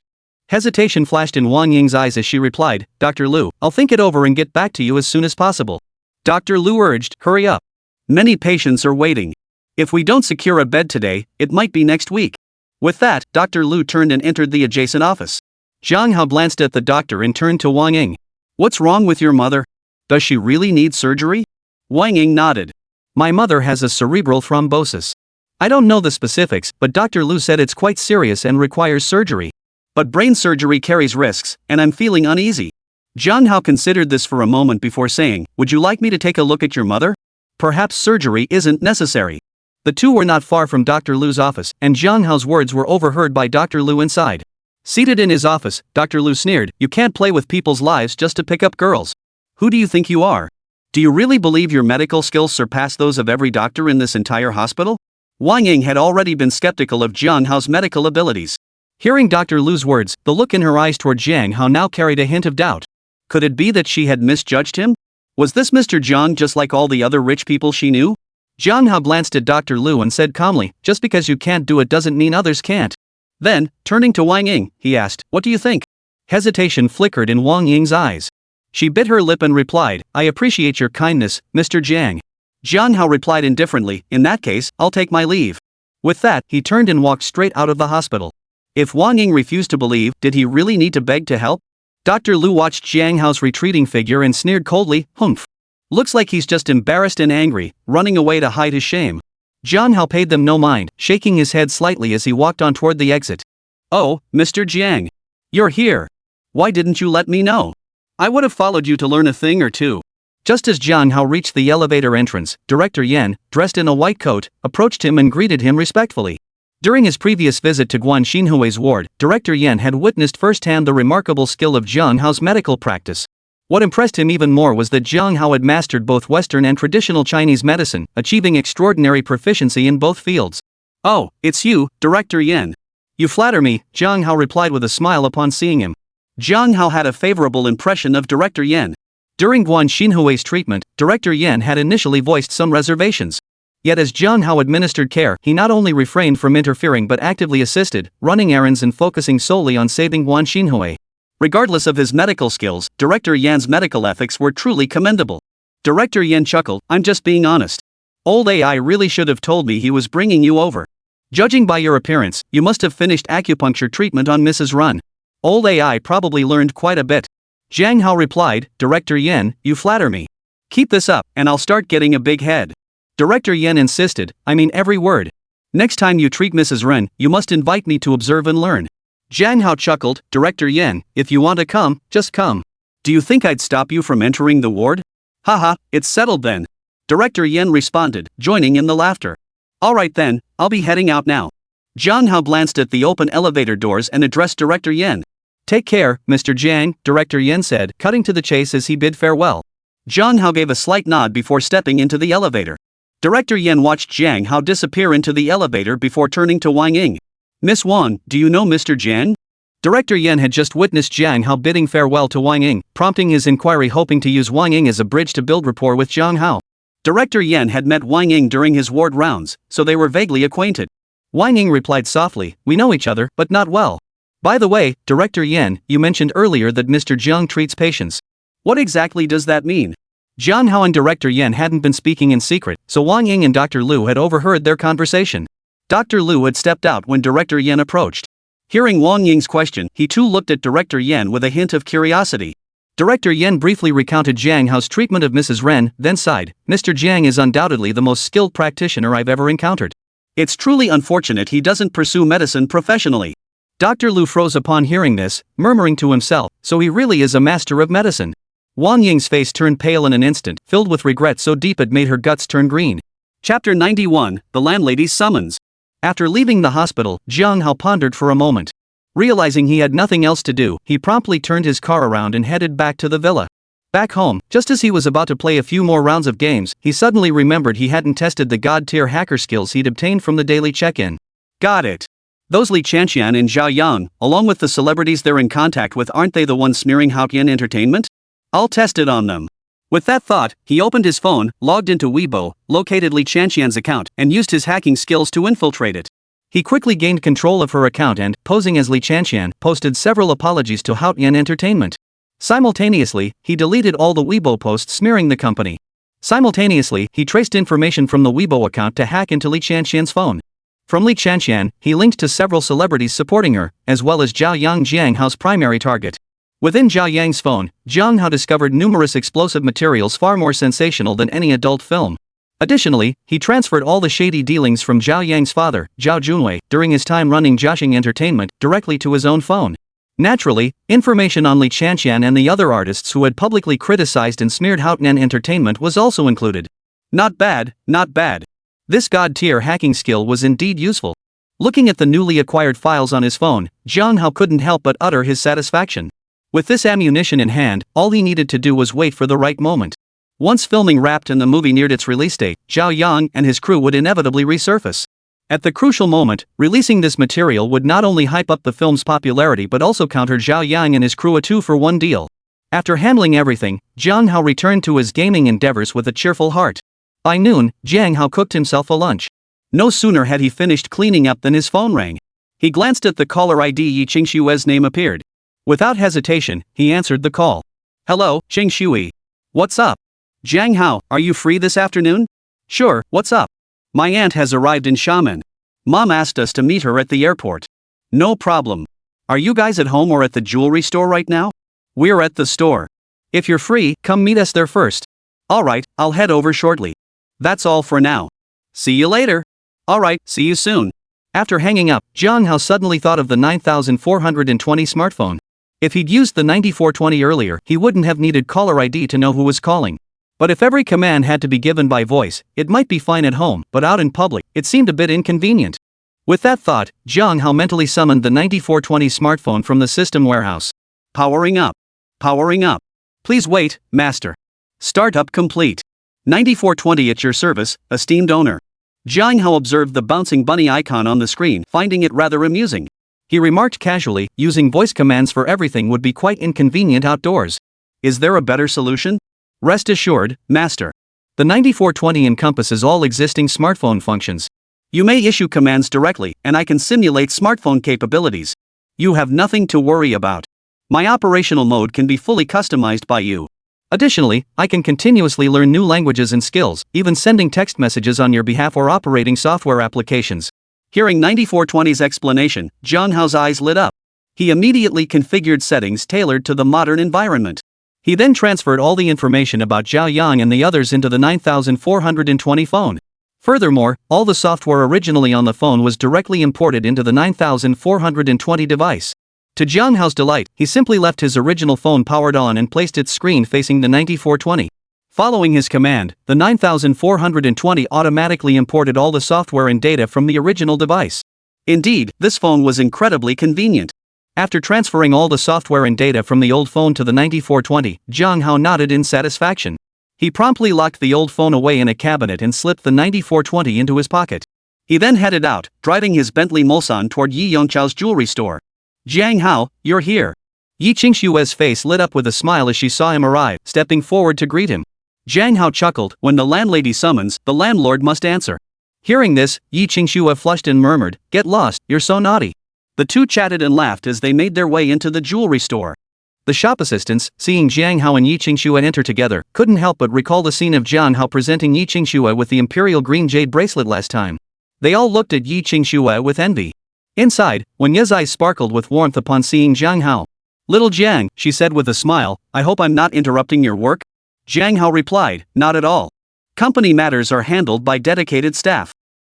Hesitation flashed in Wang Ying's eyes as she replied, "Dr. Lu, I'll think it over and get back to you as soon as possible." Dr. Lu urged, "Hurry up. Many patients are waiting. If we don't secure a bed today, it might be next week." With that, Dr. Lu turned and entered the adjacent office. Jiang Hao glanced at the doctor and turned to Wang Ying. "What's wrong with your mother? Does she really need surgery?" Wang Ying nodded. "My mother has a cerebral thrombosis. I don't know the specifics, but Dr. Lu said it's quite serious and requires surgery." "But brain surgery carries risks, and I'm feeling uneasy." Jiang Hao considered this for a moment before saying, "Would you like me to take a look at your mother? Perhaps surgery isn't necessary." The two were not far from Dr. Lu's office, and Jiang Hao's words were overheard by Dr. Lu inside. Seated in his office, Dr. Lu sneered, "You can't play with people's lives just to pick up girls. Who do you think you are? Do you really believe your medical skills surpass those of every doctor in this entire hospital?" Wang Ying had already been skeptical of Jiang Hao's medical abilities. Hearing Dr. Lu's words, the look in her eyes toward Jiang Hao now carried a hint of doubt. Could it be that she had misjudged him? Was this Mr. Jiang just like all the other rich people she knew? Jiang Hao glanced at Dr. Lu and said calmly, "Just because you can't do it doesn't mean others can't." Then, turning to Wang Ying, he asked, "What do you think?" Hesitation flickered in Wang Ying's eyes. She bit her lip and replied, "I appreciate your kindness, Mr. Jiang." Jiang Hao replied indifferently, "In that case, I'll take my leave." With that, he turned and walked straight out of the hospital. If Wang Ying refused to believe, did he really need to beg to help? Dr. Lu watched Jiang Hao's retreating figure and sneered coldly, "Humph. Looks like he's just embarrassed and angry, running away to hide his shame." Jiang Hao paid them no mind, shaking his head slightly as he walked on toward the exit. "Oh, Mr. Jiang. You're here. Why didn't you let me know?" I would have followed you to learn a thing or two. Just as Jiang Hao reached the elevator entrance, Director Yan, dressed in a white coat, approached him and greeted him respectfully. During his previous visit to Guan Xinhui's ward, Director Yan had witnessed firsthand the remarkable skill of Jiang Hao's medical practice. What impressed him even more was that Jiang Hao had mastered both Western and traditional Chinese medicine, achieving extraordinary proficiency in both fields. Oh, it's you, Director Yan. You flatter me, Jiang Hao replied with a smile upon seeing him. Jiang Hao had a favorable impression of Director Yan. During Guan Xinhui's treatment, Director Yan had initially voiced some reservations. Yet as Jiang Hao administered care, he not only refrained from interfering but actively assisted, running errands and focusing solely on saving Guan Xinhui. Regardless of his medical skills, Director Yan's medical ethics were truly commendable. Director Yan chuckled, I'm just being honest. Old AI really should have told me he was bringing you over. Judging by your appearance, you must have finished acupuncture treatment on Mrs. Run. Old AI probably learned quite a bit. Jiang Hao replied, Director Yan, you flatter me. Keep this up, and I'll start getting a big head. Director Yan insisted, I mean every word. Next time you treat Mrs. Ren, you must invite me to observe and learn. Jiang Hao chuckled, Director Yan, if you want to come, just come. Do you think I'd stop you from entering the ward? Haha, it's settled then. Director Yan responded, joining in the laughter. Alright then, I'll be heading out now. Jiang Hao glanced at the open elevator doors and addressed Director Yan. Take care, Mr. Jiang, Director Yan said, cutting to the chase as he bid farewell. Jiang Hao gave a slight nod before stepping into the elevator. Director Yan watched Jiang Hao disappear into the elevator before turning to Wang Ying. Miss Wang, do you know Mr. Jiang? Director Yan had just witnessed Jiang Hao bidding farewell to Wang Ying, prompting his inquiry hoping to use Wang Ying as a bridge to build rapport with Jiang Hao. Director Yan had met Wang Ying during his ward rounds, so they were vaguely acquainted. Wang Ying replied softly, we know each other, but not well. By the way, Director Yan, you mentioned earlier that Mr. Jiang treats patients. What exactly does that mean? Jiang Hao and Director Yan hadn't been speaking in secret, so Wang Ying and Dr. Lu had overheard their conversation. Dr. Lu had stepped out when Director Yan approached. Hearing Wang Ying's question, he too looked at Director Yan with a hint of curiosity. Director Yan briefly recounted Jiang Hao's treatment of Mrs. Ren, then sighed, Mr. Jiang is undoubtedly the most skilled practitioner I've ever encountered. It's truly unfortunate he doesn't pursue medicine professionally. Dr. Lu froze upon hearing this, murmuring to himself, so he really is a master of medicine. Wang Ying's face turned pale in an instant, filled with regret so deep it made her guts turn green. Chapter 91, The Landlady's Summons. After leaving the hospital, Jiang Hao pondered for a moment. Realizing he had nothing else to do, he promptly turned his car around and headed back to the villa. Back home, just as he was about to play a few more rounds of games, he suddenly remembered he hadn't tested the god-tier hacker skills he'd obtained from the daily check-in. Got it. Those Li Chanxian and Zhao Yang, along with the celebrities they're in contact with, aren't they the ones smearing Haotian entertainment? I'll test it on them. With that thought, he opened his phone, logged into Weibo, located Li Chanxian's account, and used his hacking skills to infiltrate it. He quickly gained control of her account and, posing as Li Chanxian, posted several apologies to Haotian Entertainment. Simultaneously, he deleted all the Weibo posts smearing the company. Simultaneously, he traced information from the Weibo account to hack into Li Chanxian's phone. From Li Chanxian, he linked to several celebrities supporting her, as well as Zhao Yang, Jiang Hao's primary target. Within Zhao Yang's phone, Jiang Hao discovered numerous explosive materials far more sensational than any adult film. Additionally, he transferred all the shady dealings from Zhao Yang's father, Zhao Junwei, during his time running Jiaxing Entertainment, directly to his own phone. Naturally, information on Li Chanxian and the other artists who had publicly criticized and smeared Haotian Entertainment was also included. Not bad, not bad. This god-tier hacking skill was indeed useful. Looking at the newly acquired files on his phone, Jiang Hao couldn't help but utter his satisfaction. With this ammunition in hand, all he needed to do was wait for the right moment. Once filming wrapped and the movie neared its release date, Zhao Yang and his crew would inevitably resurface. At the crucial moment, releasing this material would not only hype up the film's popularity but also counter Zhao Yang and his crew a two-for-one deal. After handling everything, Jiang Hao returned to his gaming endeavors with a cheerful heart. By noon, Jiang Hao cooked himself a lunch. No sooner had he finished cleaning up than his phone rang. He glanced at the caller ID. Yi Qingshui's name appeared. Without hesitation, he answered the call. Hello, Qingshui. What's up? Jiang Hao, are you free this afternoon? Sure, what's up? My aunt has arrived in Xiamen. Mom asked us to meet her at the airport. No problem. Are you guys at home or at the jewelry store right now? We're at the store. If you're free, come meet us there first. Alright, I'll head over shortly. That's all for now. See you later. Alright, see you soon. After hanging up, Jiang Hao suddenly thought of the 9420 smartphone. If he'd used the 9420 earlier, he wouldn't have needed caller ID to know who was calling. But if every command had to be given by voice, it might be fine at home, but out in public, it seemed a bit inconvenient. With that thought, Jiang Hao mentally summoned the 9420 smartphone from the system warehouse. Powering up. Powering up. Please wait, master. Startup complete. 9420 at your service, esteemed owner. Jiang Hao observed the bouncing bunny icon on the screen, finding it rather amusing. He remarked casually, using voice commands for everything would be quite inconvenient outdoors. Is there a better solution? Rest assured, master. The 9420 encompasses all existing smartphone functions. You may issue commands directly, and I can simulate smartphone capabilities. You have nothing to worry about. My operational mode can be fully customized by you. Additionally, I can continuously learn new languages and skills, even sending text messages on your behalf or operating software applications. Hearing 9420's explanation, Jiang Hao's eyes lit up. He immediately configured settings tailored to the modern environment. He then transferred all the information about Zhao Yang and the others into the 9420 phone. Furthermore, all the software originally on the phone was directly imported into the 9420 device. To Jiang Hao's delight, he simply left his original phone powered on and placed its screen facing the 9420. Following his command, the 9420 automatically imported all the software and data from the original device. Indeed, this phone was incredibly convenient. After transferring all the software and data from the old phone to the 9420, Jiang Hao nodded in satisfaction. He promptly locked the old phone away in a cabinet and slipped the 9420 into his pocket. He then headed out, driving his Bentley Mulsanne toward Yi Yongchao's jewelry store. Jiang Hao, you're here. Yi Qingshue's face lit up with a smile as she saw him arrive, stepping forward to greet him. Jiang Hao chuckled. When the landlady summons, the landlord must answer. Hearing this, Yi Qingxue flushed and murmured, "Get lost, you're so naughty." The two chatted and laughed as they made their way into the jewelry store. The shop assistants, seeing Jiang Hao and Yi Qingxue enter together, couldn't help but recall the scene of Jiang Hao presenting Yi Qingxue with the imperial green jade bracelet last time. They all looked at Yi Qingxue with envy. Inside, Wenye's eyes sparkled with warmth upon seeing Jiang Hao. "Little Jiang," she said with a smile, "I hope I'm not interrupting your work?" Jiang Hao replied, "Not at all. Company matters are handled by dedicated staff.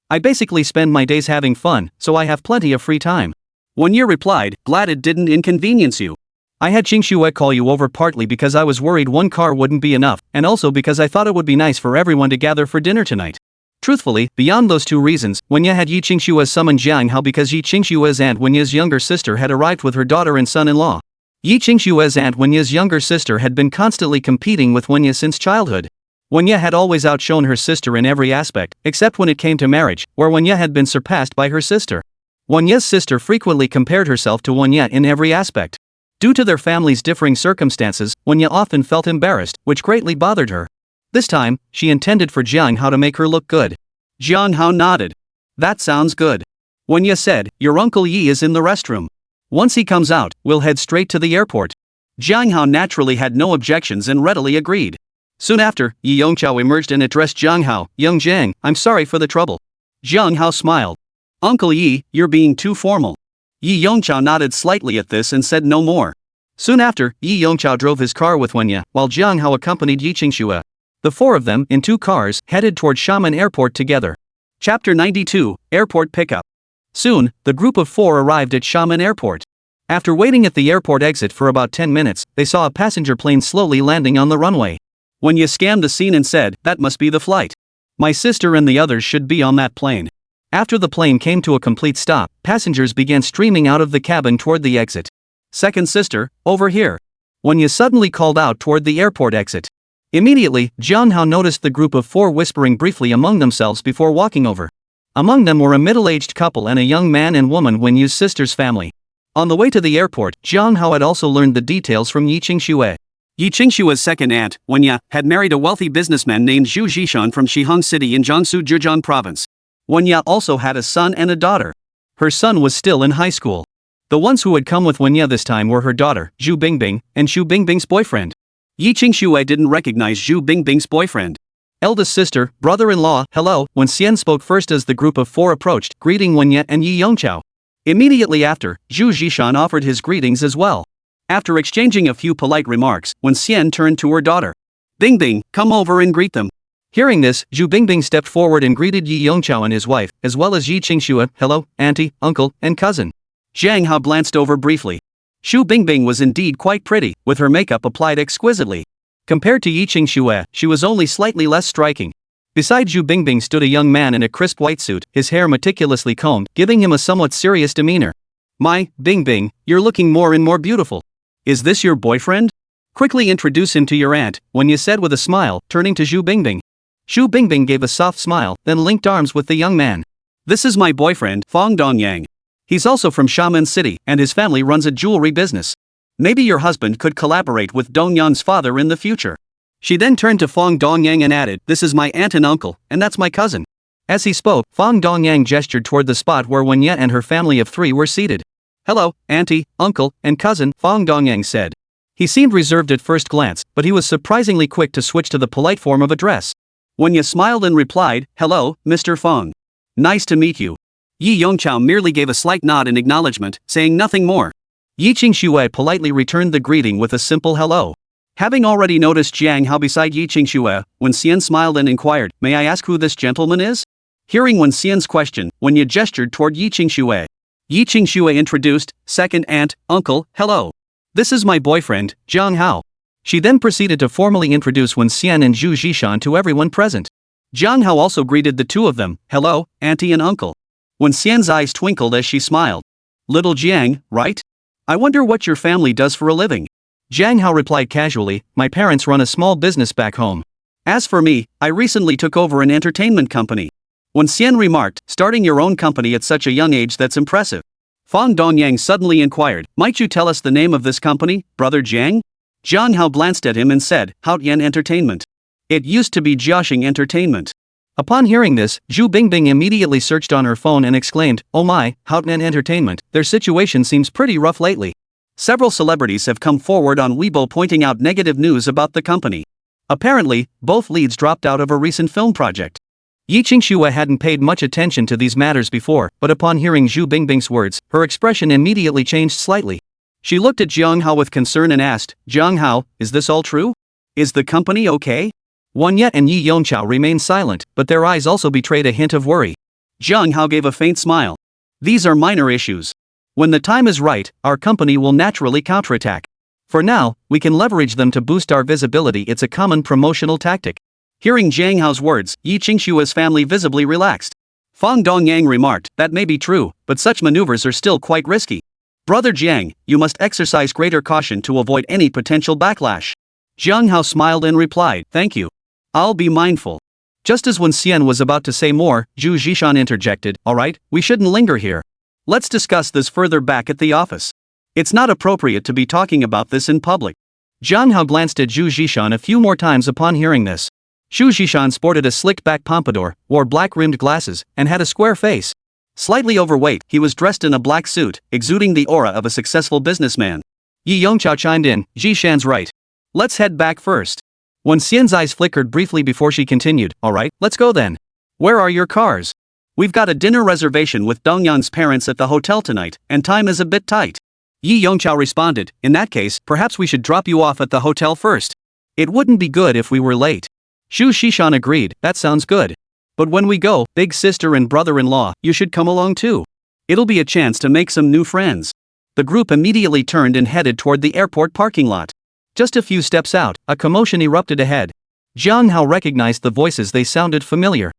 I basically spend my days having fun, so I have plenty of free time." Wenye replied, "Glad it didn't inconvenience you. I had Qingxue call you over partly because I was worried one car wouldn't be enough, and also because I thought it would be nice for everyone to gather for dinner tonight." Truthfully, beyond those two reasons, Wenye had Yi Qingxue summon Jiang Hao because Yi Qingxue's aunt Wenye's younger sister had arrived with her daughter and son-in-law. Yi Qingxue's aunt Wenye's younger sister had been constantly competing with Wenye since childhood. Wenye had always outshone her sister in every aspect, except when it came to marriage, where Wenye had been surpassed by her sister. Wenye's sister frequently compared herself to Wenye in every aspect. Due to their family's differing circumstances, Wenye often felt embarrassed, which greatly bothered her. This time, she intended for Jiang Hao to make her look good. Jiang Hao nodded. "That sounds good." Wenye said, "Your Uncle Yi is in the restroom. Once he comes out, we'll head straight to the airport." Jiang Hao naturally had no objections and readily agreed. Soon after, Yi Yongchao emerged and addressed Jiang Hao. "Young Jiang, I'm sorry for the trouble." Jiang Hao smiled. "Uncle Yi, you're being too formal." Yi Yongchao nodded slightly at this and said no more. Soon after, Yi Yongchao drove his car with Wenye, while Jiang Hao accompanied Yi Qingxue. The four of them, in two cars, headed toward Xiamen Airport together. Chapter 92, Airport Pickup. Soon, the group of four arrived at Xiamen Airport. After waiting at the airport exit for about 10 minutes, they saw a passenger plane slowly landing on the runway. Wenye scanned the scene and said, "That must be the flight. My sister and the others should be on that plane." After the plane came to a complete stop, passengers began streaming out of the cabin toward the exit. "Second sister, over here." Wenye suddenly called out toward the airport exit. Immediately, Jiang Hao noticed the group of four whispering briefly among themselves before walking over. Among them were a middle-aged couple and a young man and woman, Wenye's sister's family. On the way to the airport, Jiang Hao had also learned the details from Yi Qingxue. Yi Qingshue's second aunt, Wenye, had married a wealthy businessman named Zhu Zhishan from Shihang City in Jiangsu Zhejiang Province. Wenye also had a son and a daughter. Her son was still in high school. The ones who had come with Wenye this time were her daughter, Zhu Bingbing, and Zhu Bingbing's boyfriend. Yi Qingxue didn't recognize Zhu Bingbing's boyfriend. Eldest sister, brother-in-law, hello, when Xian spoke first as the group of four approached, greeting Wenye and Yi Yongchao. Immediately after, Zhu Zhishan offered his greetings as well. After exchanging a few polite remarks, when Xian turned to her daughter. "Bingbing, come over and greet them." Hearing this, Zhu Bingbing stepped forward and greeted Yi Yongchao and his wife, as well as Yi Qingxue, hello, auntie, uncle, and cousin. Jiang Hao glanced over briefly. Xu Bingbing was indeed quite pretty, with her makeup applied exquisitely. Compared to Yiqing Xue, she was only slightly less striking. Beside Xu Bingbing stood a young man in a crisp white suit, his hair meticulously combed, giving him a somewhat serious demeanor. My, Bingbing, you're looking more and more beautiful. Is this your boyfriend? Quickly introduce him to your aunt, Wenya said with a smile, turning to Xu Bingbing. Xu Bingbing gave a soft smile, then linked arms with the young man. This is my boyfriend, Fong Dongyang. He's also from Xiamen City, and his family runs a jewelry business. Maybe your husband could collaborate with Dongyang's father in the future. She then turned to Fong Dongyang and added, this is my aunt and uncle, and that's my cousin. As he spoke, Fong Dongyang gestured toward the spot where Wenya and her family of 3 were seated. Hello, auntie, uncle, and cousin, Fong Dongyang said. He seemed reserved at first glance, but he was surprisingly quick to switch to the polite form of address. Wenya smiled and replied, hello, Mr. Fong. Nice to meet you. Yi Yongchao merely gave a slight nod in acknowledgement, saying nothing more. Yiqing Xue politely returned the greeting with a simple hello. Having already noticed Jiang Hao beside Yiqing Xue, Wen Xian smiled and inquired, may I ask who this gentleman is? Hearing Wen Xian's question, Wenya gestured toward Yiqing Xue. Yiqing Xue introduced, second aunt, uncle, hello. This is my boyfriend, Jiang Hao. She then proceeded to formally introduce Wen Xian and Zhu Zhishan to everyone present. Jiang Hao also greeted the two of them, hello, auntie and uncle. Wen Xian's eyes twinkled as she smiled. Little Jiang, right? I wonder what your family does for a living. Jiang Hao replied casually, my parents run a small business back home. As for me, I recently took over an entertainment company. Wen Xian remarked, starting your own company at such a young age, that's impressive. Fong Dongyang suddenly inquired, might you tell us the name of this company, brother Jiang? Jiang Hao glanced at him and said, Haotian Entertainment. It used to be Jiaxing Entertainment. Upon hearing this, Zhu Bingbing immediately searched on her phone and exclaimed, oh my, Haotian Entertainment, their situation seems pretty rough lately. Several celebrities have come forward on Weibo pointing out negative news about the company. Apparently, both leads dropped out of a recent film project. Yiqing Xue hadn't paid much attention to these matters before, but upon hearing Zhu Bingbing's words, her expression immediately changed slightly. She looked at Jiang Hao with concern and asked, Jiang Hao, is this all true? Is the company okay? Wanya and Yi Yongchao remained silent, but their eyes also betrayed a hint of worry. Jiang Hao gave a faint smile. These are minor issues. When the time is right, our company will naturally counterattack. For now, we can leverage them to boost our visibility. It's a common promotional tactic. Hearing Jiang Hao's words, Yiqing Xue's family visibly relaxed. Fong Dongyang remarked, that may be true, but such maneuvers are still quite risky. Brother Jiang, you must exercise greater caution to avoid any potential backlash. Jiang Hao smiled and replied, thank you. I'll be mindful. Just as Wen Xian was about to say more, Zhu Zhishan interjected, alright, we shouldn't linger here. Let's discuss this further back at the office. It's not appropriate to be talking about this in public. Jiang Hao glanced at Zhu Zhishan a few more times upon hearing this. Zhu Zhishan sported a slicked-back pompadour, wore black-rimmed glasses, and had a square face. Slightly overweight, he was dressed in a black suit, exuding the aura of a successful businessman. Yi Yongchao chimed in, Zhishan's right. Let's head back first. Wen Xian's eyes flickered briefly before she continued, alright, let's go then. Where are your cars? We've got a dinner reservation with Dongyang's parents at the hotel tonight, and time is a bit tight. Yi Yongchao responded, in that case, perhaps we should drop you off at the hotel first. It wouldn't be good if we were late. Zhu Zhishan agreed, that sounds good. But when we go, big sister and brother-in-law, you should come along too. It'll be a chance to make some new friends. The group immediately turned and headed toward the airport parking lot. Just a few steps out, a commotion erupted ahead. Jiang Hao recognized the voices. They sounded familiar.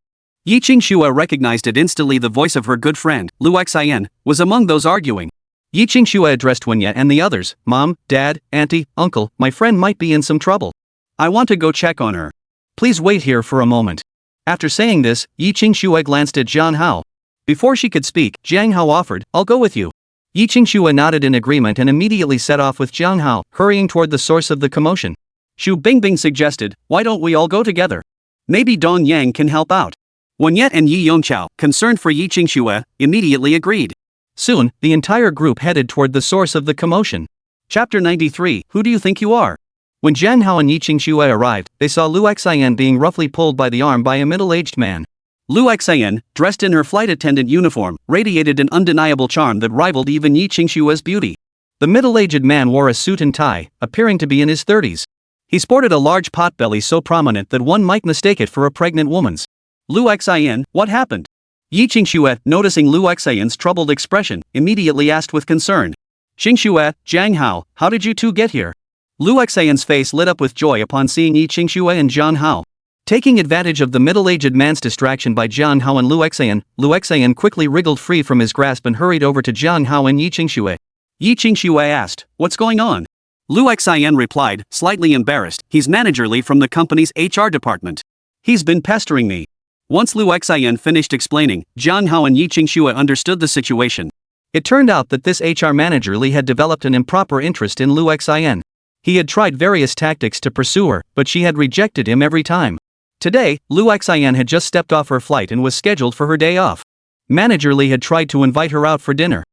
Yiqing Xue recognized it instantly. The voice of her good friend, Lu Xian, was among those arguing. Yiqing Xue addressed Wenya and the others, Mom, Dad, Auntie, Uncle, my friend might be in some trouble. I want to go check on her. Please wait here for a moment. After saying this, Yiqing Xue glanced at Jiang Hao. Before she could speak, Jiang Hao offered, I'll go with you. Yiqing Xue nodded in agreement and immediately set off with Jiang Hao, hurrying toward the source of the commotion. Xu Bingbing suggested, why don't we all go together? Maybe Dong Yang can help out. Wanyet and Yi Yongchao, concerned for Yiqing Xue, immediately agreed. Soon, the entire group headed toward the source of the commotion. Chapter 93, Who do you think you are? When Jiang Hao and Yiqing Xue arrived, they saw Lu Xian being roughly pulled by the arm by a middle-aged man. Lu Xian, dressed in her flight attendant uniform, radiated an undeniable charm that rivaled even Yiqing Xue's beauty. The middle-aged man wore a suit and tie, appearing to be in his 30s. He sported a large potbelly so prominent that one might mistake it for a pregnant woman's. Lu Xian, what happened? Yiqing Xue, noticing Lu Xian's troubled expression, immediately asked with concern. Xingxue, Jiang Hao, how did you two get here? Lu Xian's face lit up with joy upon seeing Yi Xingxue and Jiang Hao. Taking advantage of the middle-aged man's distraction by Jiang Hao and Lu Xian quickly wriggled free from his grasp and hurried over to Jiang Hao and Yi Xingxue. Yi Xingxue asked, "What's going on?" Lu Xian replied, slightly embarrassed, "He's manager Li from the company's HR department. He's been pestering me." Once Lu Xian finished explaining, Jiang Hao and Yi Xingxue understood the situation. It turned out that this HR manager Li had developed an improper interest in Lu Xian. He had tried various tactics to pursue her, but she had rejected him every time. Today, Lu Xian had just stepped off her flight and was scheduled for her day off. Manager Li had tried to invite her out for dinner.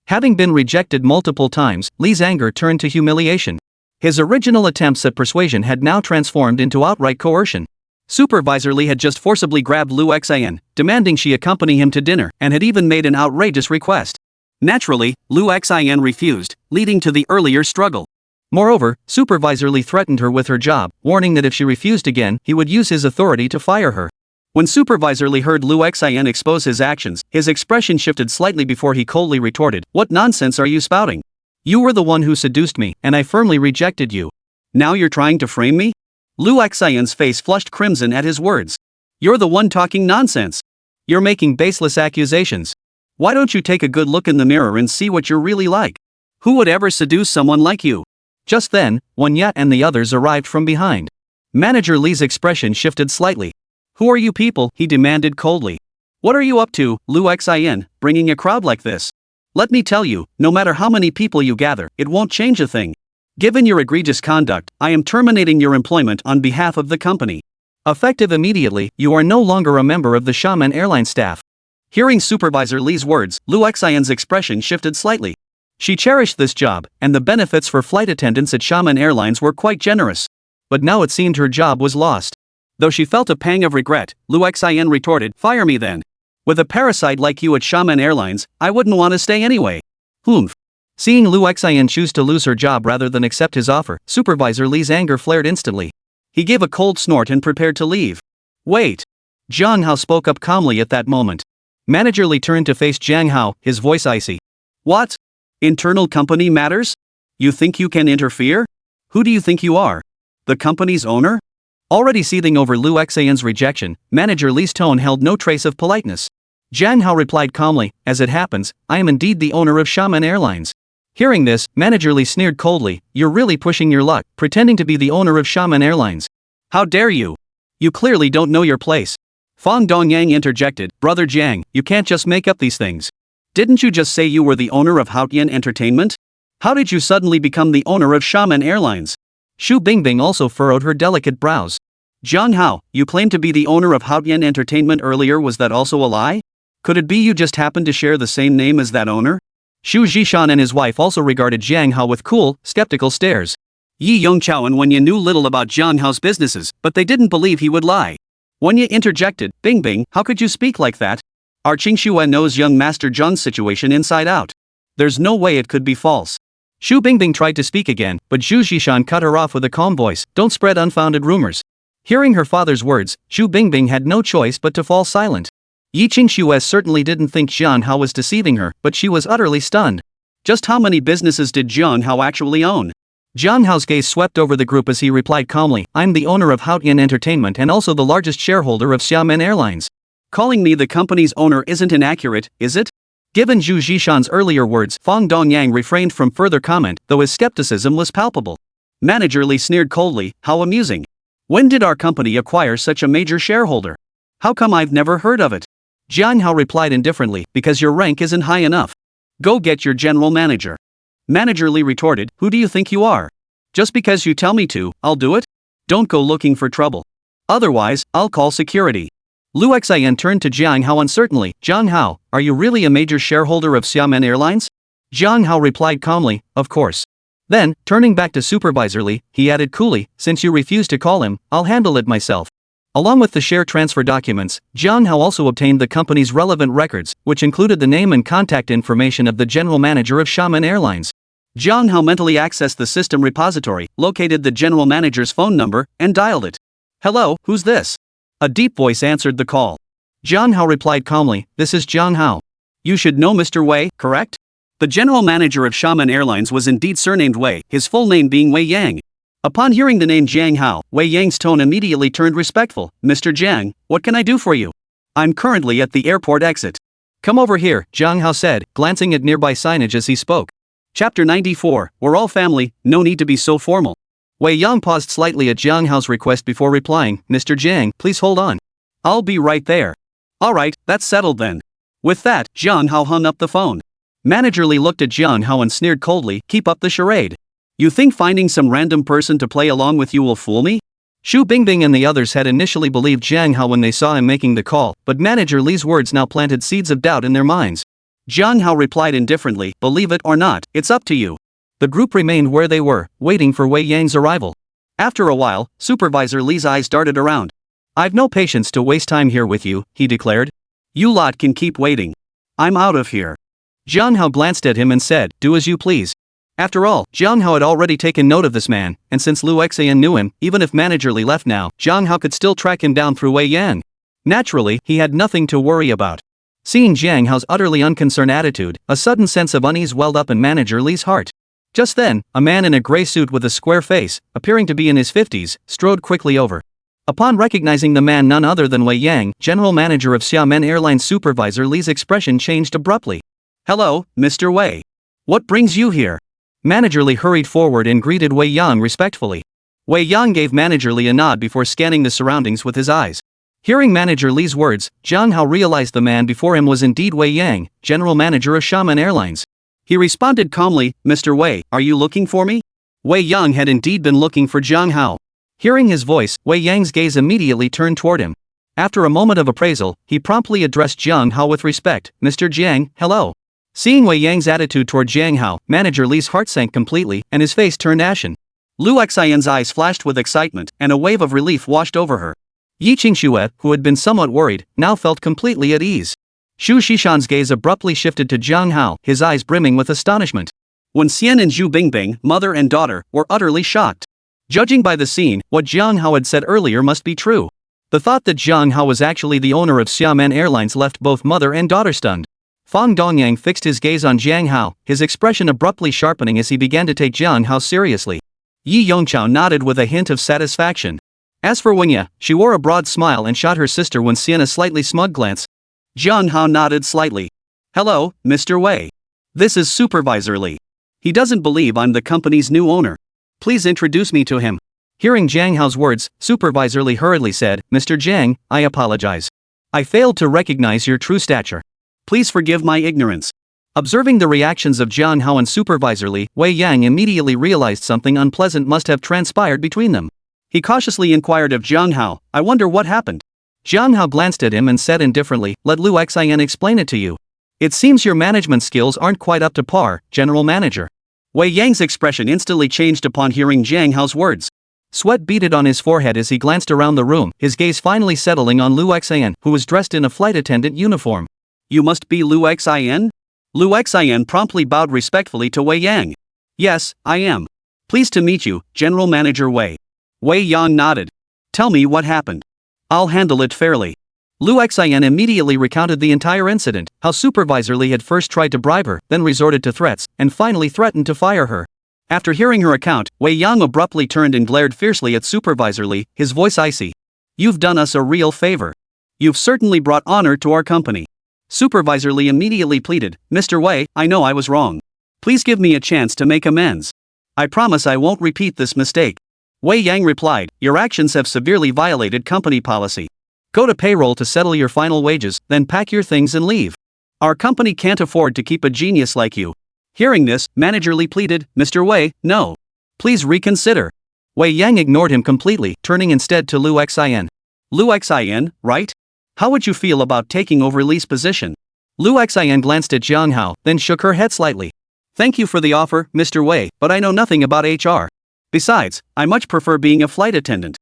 Having been rejected multiple times, Li's anger turned to humiliation. His original attempts at persuasion had now transformed into outright coercion. Supervisor Li had just forcibly grabbed Lu Xian, demanding she accompany him to dinner, and had even made an outrageous request. Naturally, Lu Xian refused, leading to the earlier struggle. Moreover, Supervisor Li threatened her with her job, warning that if she refused again, he would use his authority to fire her. When Supervisor Li heard Lu Xian expose his actions, his expression shifted slightly before he coldly retorted, "What nonsense are you spouting? You were the one who seduced me, and I firmly rejected you. Now you're trying to frame me?" Lu Xian's face flushed crimson at his words. "You're the one talking nonsense. You're making baseless accusations. Why don't you take a good look in the mirror and see what you're really like? Who would ever seduce someone like you?" Just then, Wen Yat and the others arrived from behind. Manager Li's expression shifted slightly. "Who are you people?" he demanded coldly. "What are you up to, Lu Xian, bringing a crowd like this? Let me tell you, no matter how many people you gather, it won't change a thing. Given your egregious conduct, I am terminating your employment on behalf of the company. Effective immediately, you are no longer a member of the Xiamen Airlines staff." Hearing Supervisor Li's words, Lu Xian's expression shifted slightly. She cherished this job, and the benefits for flight attendants at Xiamen Airlines were quite generous. But now it seemed her job was lost. Though she felt a pang of regret, Lu Xian retorted, "Fire me then. With a parasite like you at Xiamen Airlines, I wouldn't want to stay anyway." Humph. Seeing Lu Xian choose to lose her job rather than accept his offer, Supervisor Li's anger flared instantly. He gave a cold snort and prepared to leave. "Wait." Jiang Hao spoke up calmly at that moment. Manager Li turned to face Jiang Hao, his voice icy. "What? Internal company matters? You think you can interfere? Who do you think you are? The company's owner?" Already seething over Lu Xian's rejection, Manager Li's tone held no trace of politeness. Jiang Hao replied calmly, "As it happens, I am indeed the owner of Xiamen Airlines." Hearing this, Manager Li sneered coldly, "You're really pushing your luck, pretending to be the owner of Xiamen Airlines. How dare you? You clearly don't know your place." Fang Dongyang interjected, "Brother Jiang, you can't just make up these things. Didn't you just say you were the owner of Haotian Entertainment? How did you suddenly become the owner of Xiamen Airlines?" Xu Bingbing also furrowed her delicate brows. "Jiang Hao, you claimed to be the owner of Haotian Entertainment earlier, was that also a lie? Could it be you just happened to share the same name as that owner?" Xu Zhishan and his wife also regarded Jiang Hao with cool, skeptical stares. Yi Yongchao and Wen Ye knew little about Jiang Hao's businesses, but they didn't believe he would lie. Wen Ye interjected, "Bingbing, how could you speak like that? Our Qingxue knows young Master Zhang's situation inside out. There's no way it could be false." Xu Bingbing tried to speak again, but Xu Zhishan cut her off with a calm voice, "Don't spread unfounded rumors." Hearing her father's words, Xu Bingbing had no choice but to fall silent. Yi Qingxue certainly didn't think Jiang Hao was deceiving her, but she was utterly stunned. Just how many businesses did Jiang Hao actually own? Jiang Hao's gaze swept over the group as he replied calmly, "I'm the owner of Haotian Entertainment and also the largest shareholder of Xiamen Airlines. Calling me the company's owner isn't inaccurate, is it?" Given Zhu Zhishan's earlier words, Fang Dongyang refrained from further comment, though his skepticism was palpable. Manager Li sneered coldly, "How amusing. When did our company acquire such a major shareholder? How come I've never heard of it?" Jiang Hao replied indifferently, "Because your rank isn't high enough. Go get your general manager." Manager Li retorted, "Who do you think you are? Just because you tell me to, I'll do it? Don't go looking for trouble. Otherwise, I'll call security." Lu Xian turned to Jiang Hao uncertainly, "Jiang Hao, are you really a major shareholder of Xiamen Airlines?" Jiang Hao replied calmly, "Of course." Then, turning back to Supervisor Li, he added coolly, "Since you refuse to call him, I'll handle it myself." Along with the share transfer documents, Jiang Hao also obtained the company's relevant records, which included the name and contact information of the general manager of Xiamen Airlines. Jiang Hao mentally accessed the system repository, located the general manager's phone number, and dialed it. "Hello, who's this?" A deep voice answered the call. Jiang Hao replied calmly, "This is Jiang Hao. You should know Mr. Wei, correct? The general manager of Xiamen Airlines was indeed surnamed Wei, his full name being Wei Yang. Upon hearing the name Jiang Hao, Wei Yang's tone immediately turned respectful. Mr. Jiang, what can I do for you? I'm currently at the airport exit. Come over here, Jiang Hao said, glancing at nearby signage as he spoke. Chapter 94, We're all family, no need to be so formal. Wei Yang paused slightly at Jiang Hao's request before replying, Mr. Jiang, please hold on. I'll be right there. Alright, that's settled then. With that, Jiang Hao hung up the phone. Manager Li looked at Jiang Hao and sneered coldly, keep up the charade. You think finding some random person to play along with you will fool me? Xu Bingbing and the others had initially believed Jiang Hao when they saw him making the call, but Manager Li's words now planted seeds of doubt in their minds. Jiang Hao replied indifferently, believe it or not, it's up to you. The group remained where they were, waiting for Wei Yang's arrival. After a while, Supervisor Li's eyes darted around. I've no patience to waste time here with you, he declared. You lot can keep waiting. I'm out of here. Jiang Hao glanced at him and said, do as you please. After all, Jiang Hao had already taken note of this man, and since Lu Xian knew him, even if Manager Li left now, Jiang Hao could still track him down through Wei Yang. Naturally, he had nothing to worry about. Seeing Jiang Hao's utterly unconcerned attitude, a sudden sense of unease welled up in Manager Li's heart. Just then, a man in a gray suit with a square face, appearing to be in his 50s, strode quickly over. Upon recognizing the man none other than Wei Yang, general manager of Xiamen Airlines, Supervisor Li's expression changed abruptly. Hello, Mr. Wei. What brings you here? Manager Li hurried forward and greeted Wei Yang respectfully. Wei Yang gave Manager Li a nod before scanning the surroundings with his eyes. Hearing Manager Li's words, Jiang Hao realized the man before him was indeed Wei Yang, general manager of Xiamen Airlines. He responded calmly, Mr. Wei, are you looking for me? Wei Yang had indeed been looking for Jiang Hao. Hearing his voice, Wei Yang's gaze immediately turned toward him. After a moment of appraisal, he promptly addressed Jiang Hao with respect, Mr. Jiang, hello. Seeing Wei Yang's attitude toward Jiang Hao, Manager Li's heart sank completely, and his face turned ashen. Lu Xian's eyes flashed with excitement, and a wave of relief washed over her. Yi Qingxue, who had been somewhat worried, now felt completely at ease. Xu Shishan's gaze abruptly shifted to Jiang Hao, his eyes brimming with astonishment. Wen Xian and Xu Bingbing, mother and daughter, were utterly shocked. Judging by the scene, what Jiang Hao had said earlier must be true. The thought that Jiang Hao was actually the owner of Xiamen Airlines left both mother and daughter stunned. Fang Dongyang fixed his gaze on Jiang Hao, his expression abruptly sharpening as he began to take Jiang Hao seriously. Yi Yongqiao nodded with a hint of satisfaction. As for Wenye, she wore a broad smile and shot her sister Wen Xian a slightly smug glance. Jiang Hao nodded slightly. Hello, Mr. Wei. This is Supervisor Li. He doesn't believe I'm the company's new owner. Please introduce me to him. Hearing Jiang Hao's words, Supervisor Li hurriedly said, Mr. Jiang, I apologize. I failed to recognize your true stature. Please forgive my ignorance. Observing the reactions of Jiang Hao and Supervisor Li, Wei Yang immediately realized something unpleasant must have transpired between them. He cautiously inquired of Jiang Hao, I wonder what happened. Jiang Hao glanced at him and said indifferently, let Lu Xian explain it to you. It seems your management skills aren't quite up to par, General Manager. Wei Yang's expression instantly changed upon hearing Jiang Hao's words. Sweat beaded on his forehead as he glanced around the room, his gaze finally settling on Lu Xian, who was dressed in a flight attendant uniform. You must be Lu Xian? Lu Xian promptly bowed respectfully to Wei Yang. Yes, I am. Pleased to meet you, General Manager Wei. Wei Yang nodded. Tell me what happened. I'll handle it fairly. Lu Xian immediately recounted the entire incident, how Supervisor Li had first tried to bribe her, then resorted to threats, and finally threatened to fire her. After hearing her account, Wei Yang abruptly turned and glared fiercely at Supervisor Li, his voice icy. You've done us a real favor. You've certainly brought honor to our company. Supervisor Li immediately pleaded, Mr. Wei, I know I was wrong. Please give me a chance to make amends. I promise I won't repeat this mistake. Wei Yang replied, your actions have severely violated company policy. Go to payroll to settle your final wages, then pack your things and leave. Our company can't afford to keep a genius like you. Hearing this, Manager Li pleaded, Mr. Wei, no. Please reconsider. Wei Yang ignored him completely, turning instead to Lu Xian. Lu Xian, right? How would you feel about taking over Li's position? Lu Xian glanced at Jiang Hao, then shook her head slightly. Thank you for the offer, Mr. Wei, but I know nothing about HR. Besides, I much prefer being a flight attendant.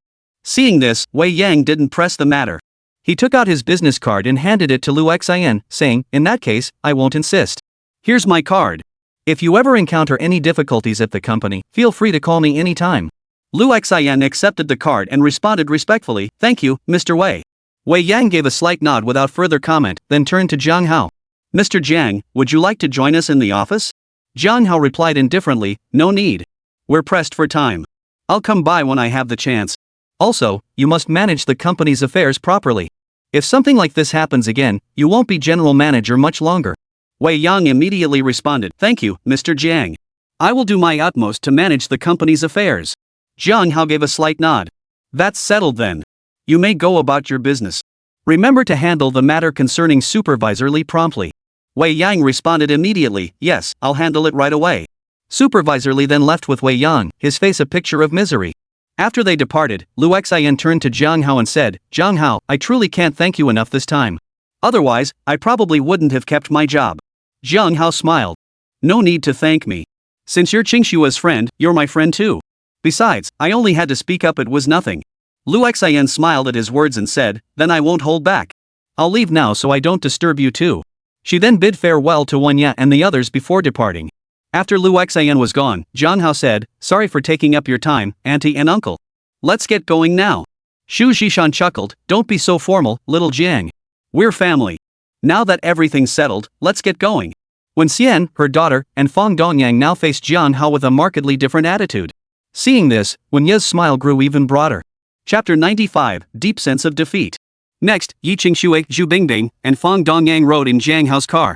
Seeing this, Wei Yang didn't press the matter. He took out his business card and handed it to Lu Xian, saying, in that case, I won't insist. Here's my card. If you ever encounter any difficulties at the company, feel free to call me anytime. Lu Xian accepted the card and responded respectfully, thank you, Mr. Wei. Wei Yang gave a slight nod without further comment, then turned to Jiang Hao. Mr. Jiang, would you like to join us in the office? Jiang Hao replied indifferently, no need. We're pressed for time. I'll come by when I have the chance. Also, you must manage the company's affairs properly. If something like this happens again, you won't be general manager much longer. Wei Yang immediately responded, thank you, Mr. Jiang. I will do my utmost to manage the company's affairs. Jiang Hao gave a slight nod. That's settled then. You may go about your business. Remember to handle the matter concerning Supervisor Li promptly. Wei Yang responded immediately, yes, I'll handle it right away. Supervisor Li then left with Wei Yang, his face a picture of misery. After they departed, Lu Xian turned to Jiang Hao and said, Jiang Hao, I truly can't thank you enough this time. Otherwise, I probably wouldn't have kept my job. Jiang Hao smiled. No need to thank me. Since you're Qingshua's friend, you're my friend too. Besides, I only had to speak up, it was nothing. Lu Xian smiled at his words and said, then I won't hold back. I'll leave now so I don't disturb you too. She then bid farewell to Wenya and the others before departing. After Lu Xian was gone, Jiang Hao said, sorry for taking up your time, auntie and uncle. Let's get going now. Xu Zhishan chuckled, don't be so formal, little Jiang. We're family. Now that everything's settled, let's get going. Wen Xian, her daughter, and Fang Dongyang now faced Jiang Hao with a markedly different attitude. Seeing this, Wen Ye's smile grew even broader. Chapter 95, Deep Sense of Defeat. Next, Yi Qingshui, Zhu Bingbing, and Fang Dongyang rode in Jiang Hao's car.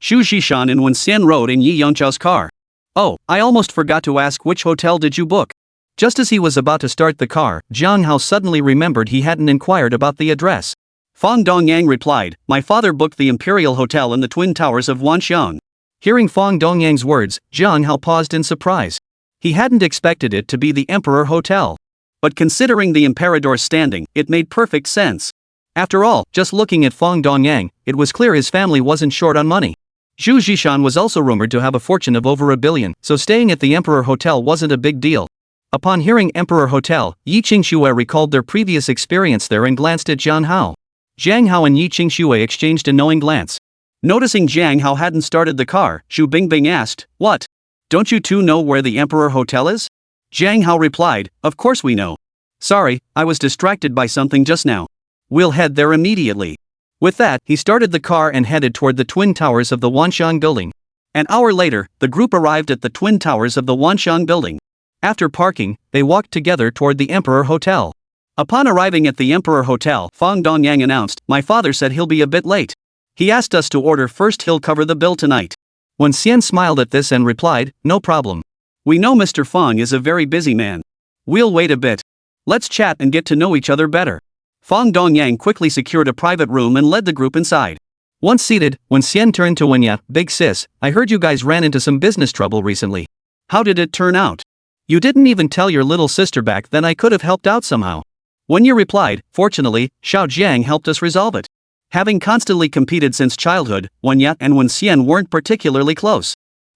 Xu Zhishan and Wen Xian rode in Yi Yongchao's car. Oh, I almost forgot to ask, which hotel did you book? Just as he was about to start the car, Jiang Hao suddenly remembered he hadn't inquired about the address. Fang Dongyang replied, my father booked the Imperial Hotel in the Twin Towers of Wanxiang. Hearing Fang Dongyang's words, Jiang Hao paused in surprise. He hadn't expected it to be the Emperor Hotel. But considering the Emperador's standing, it made perfect sense. After all, just looking at Fang Dongyang, it was clear his family wasn't short on money. Xu Zhishan was also rumored to have a fortune of over $1 billion, so staying at the Emperor Hotel wasn't a big deal. Upon hearing Emperor Hotel, Yi Qingxue recalled their previous experience there and glanced at Jiang Hao. Jiang Hao and Yi Qingxue exchanged a knowing glance. Noticing Jiang Hao hadn't started the car, Zhu Bingbing asked, what? Don't you two know where the Emperor Hotel is? Jiang Hao replied, of course we know. Sorry, I was distracted by something just now. We'll head there immediately. With that, he started the car and headed toward the Twin Towers of the Wanxiang building. An hour later, the group arrived at the Twin Towers of the Wanxiang building. After parking, they walked together toward the Emperor Hotel. Upon arriving at the Emperor Hotel, Fang Dongyang announced, my father said he'll be a bit late. He asked us to order first, he'll cover the bill tonight. Wen Xian smiled at this and replied, no problem. We know Mr. Fang is a very busy man. We'll wait a bit. Let's chat and get to know each other better. Fang Dongyang quickly secured a private room and led the group inside. Once seated, Wen Xian turned to Wenya, big sis, I heard you guys ran into some business trouble recently. How did it turn out? You didn't even tell your little sister back then. I could have helped out somehow. Wenya replied, fortunately, Xiao Jiang helped us resolve it. Having constantly competed since childhood, Wenya and Wen Xian weren't particularly close.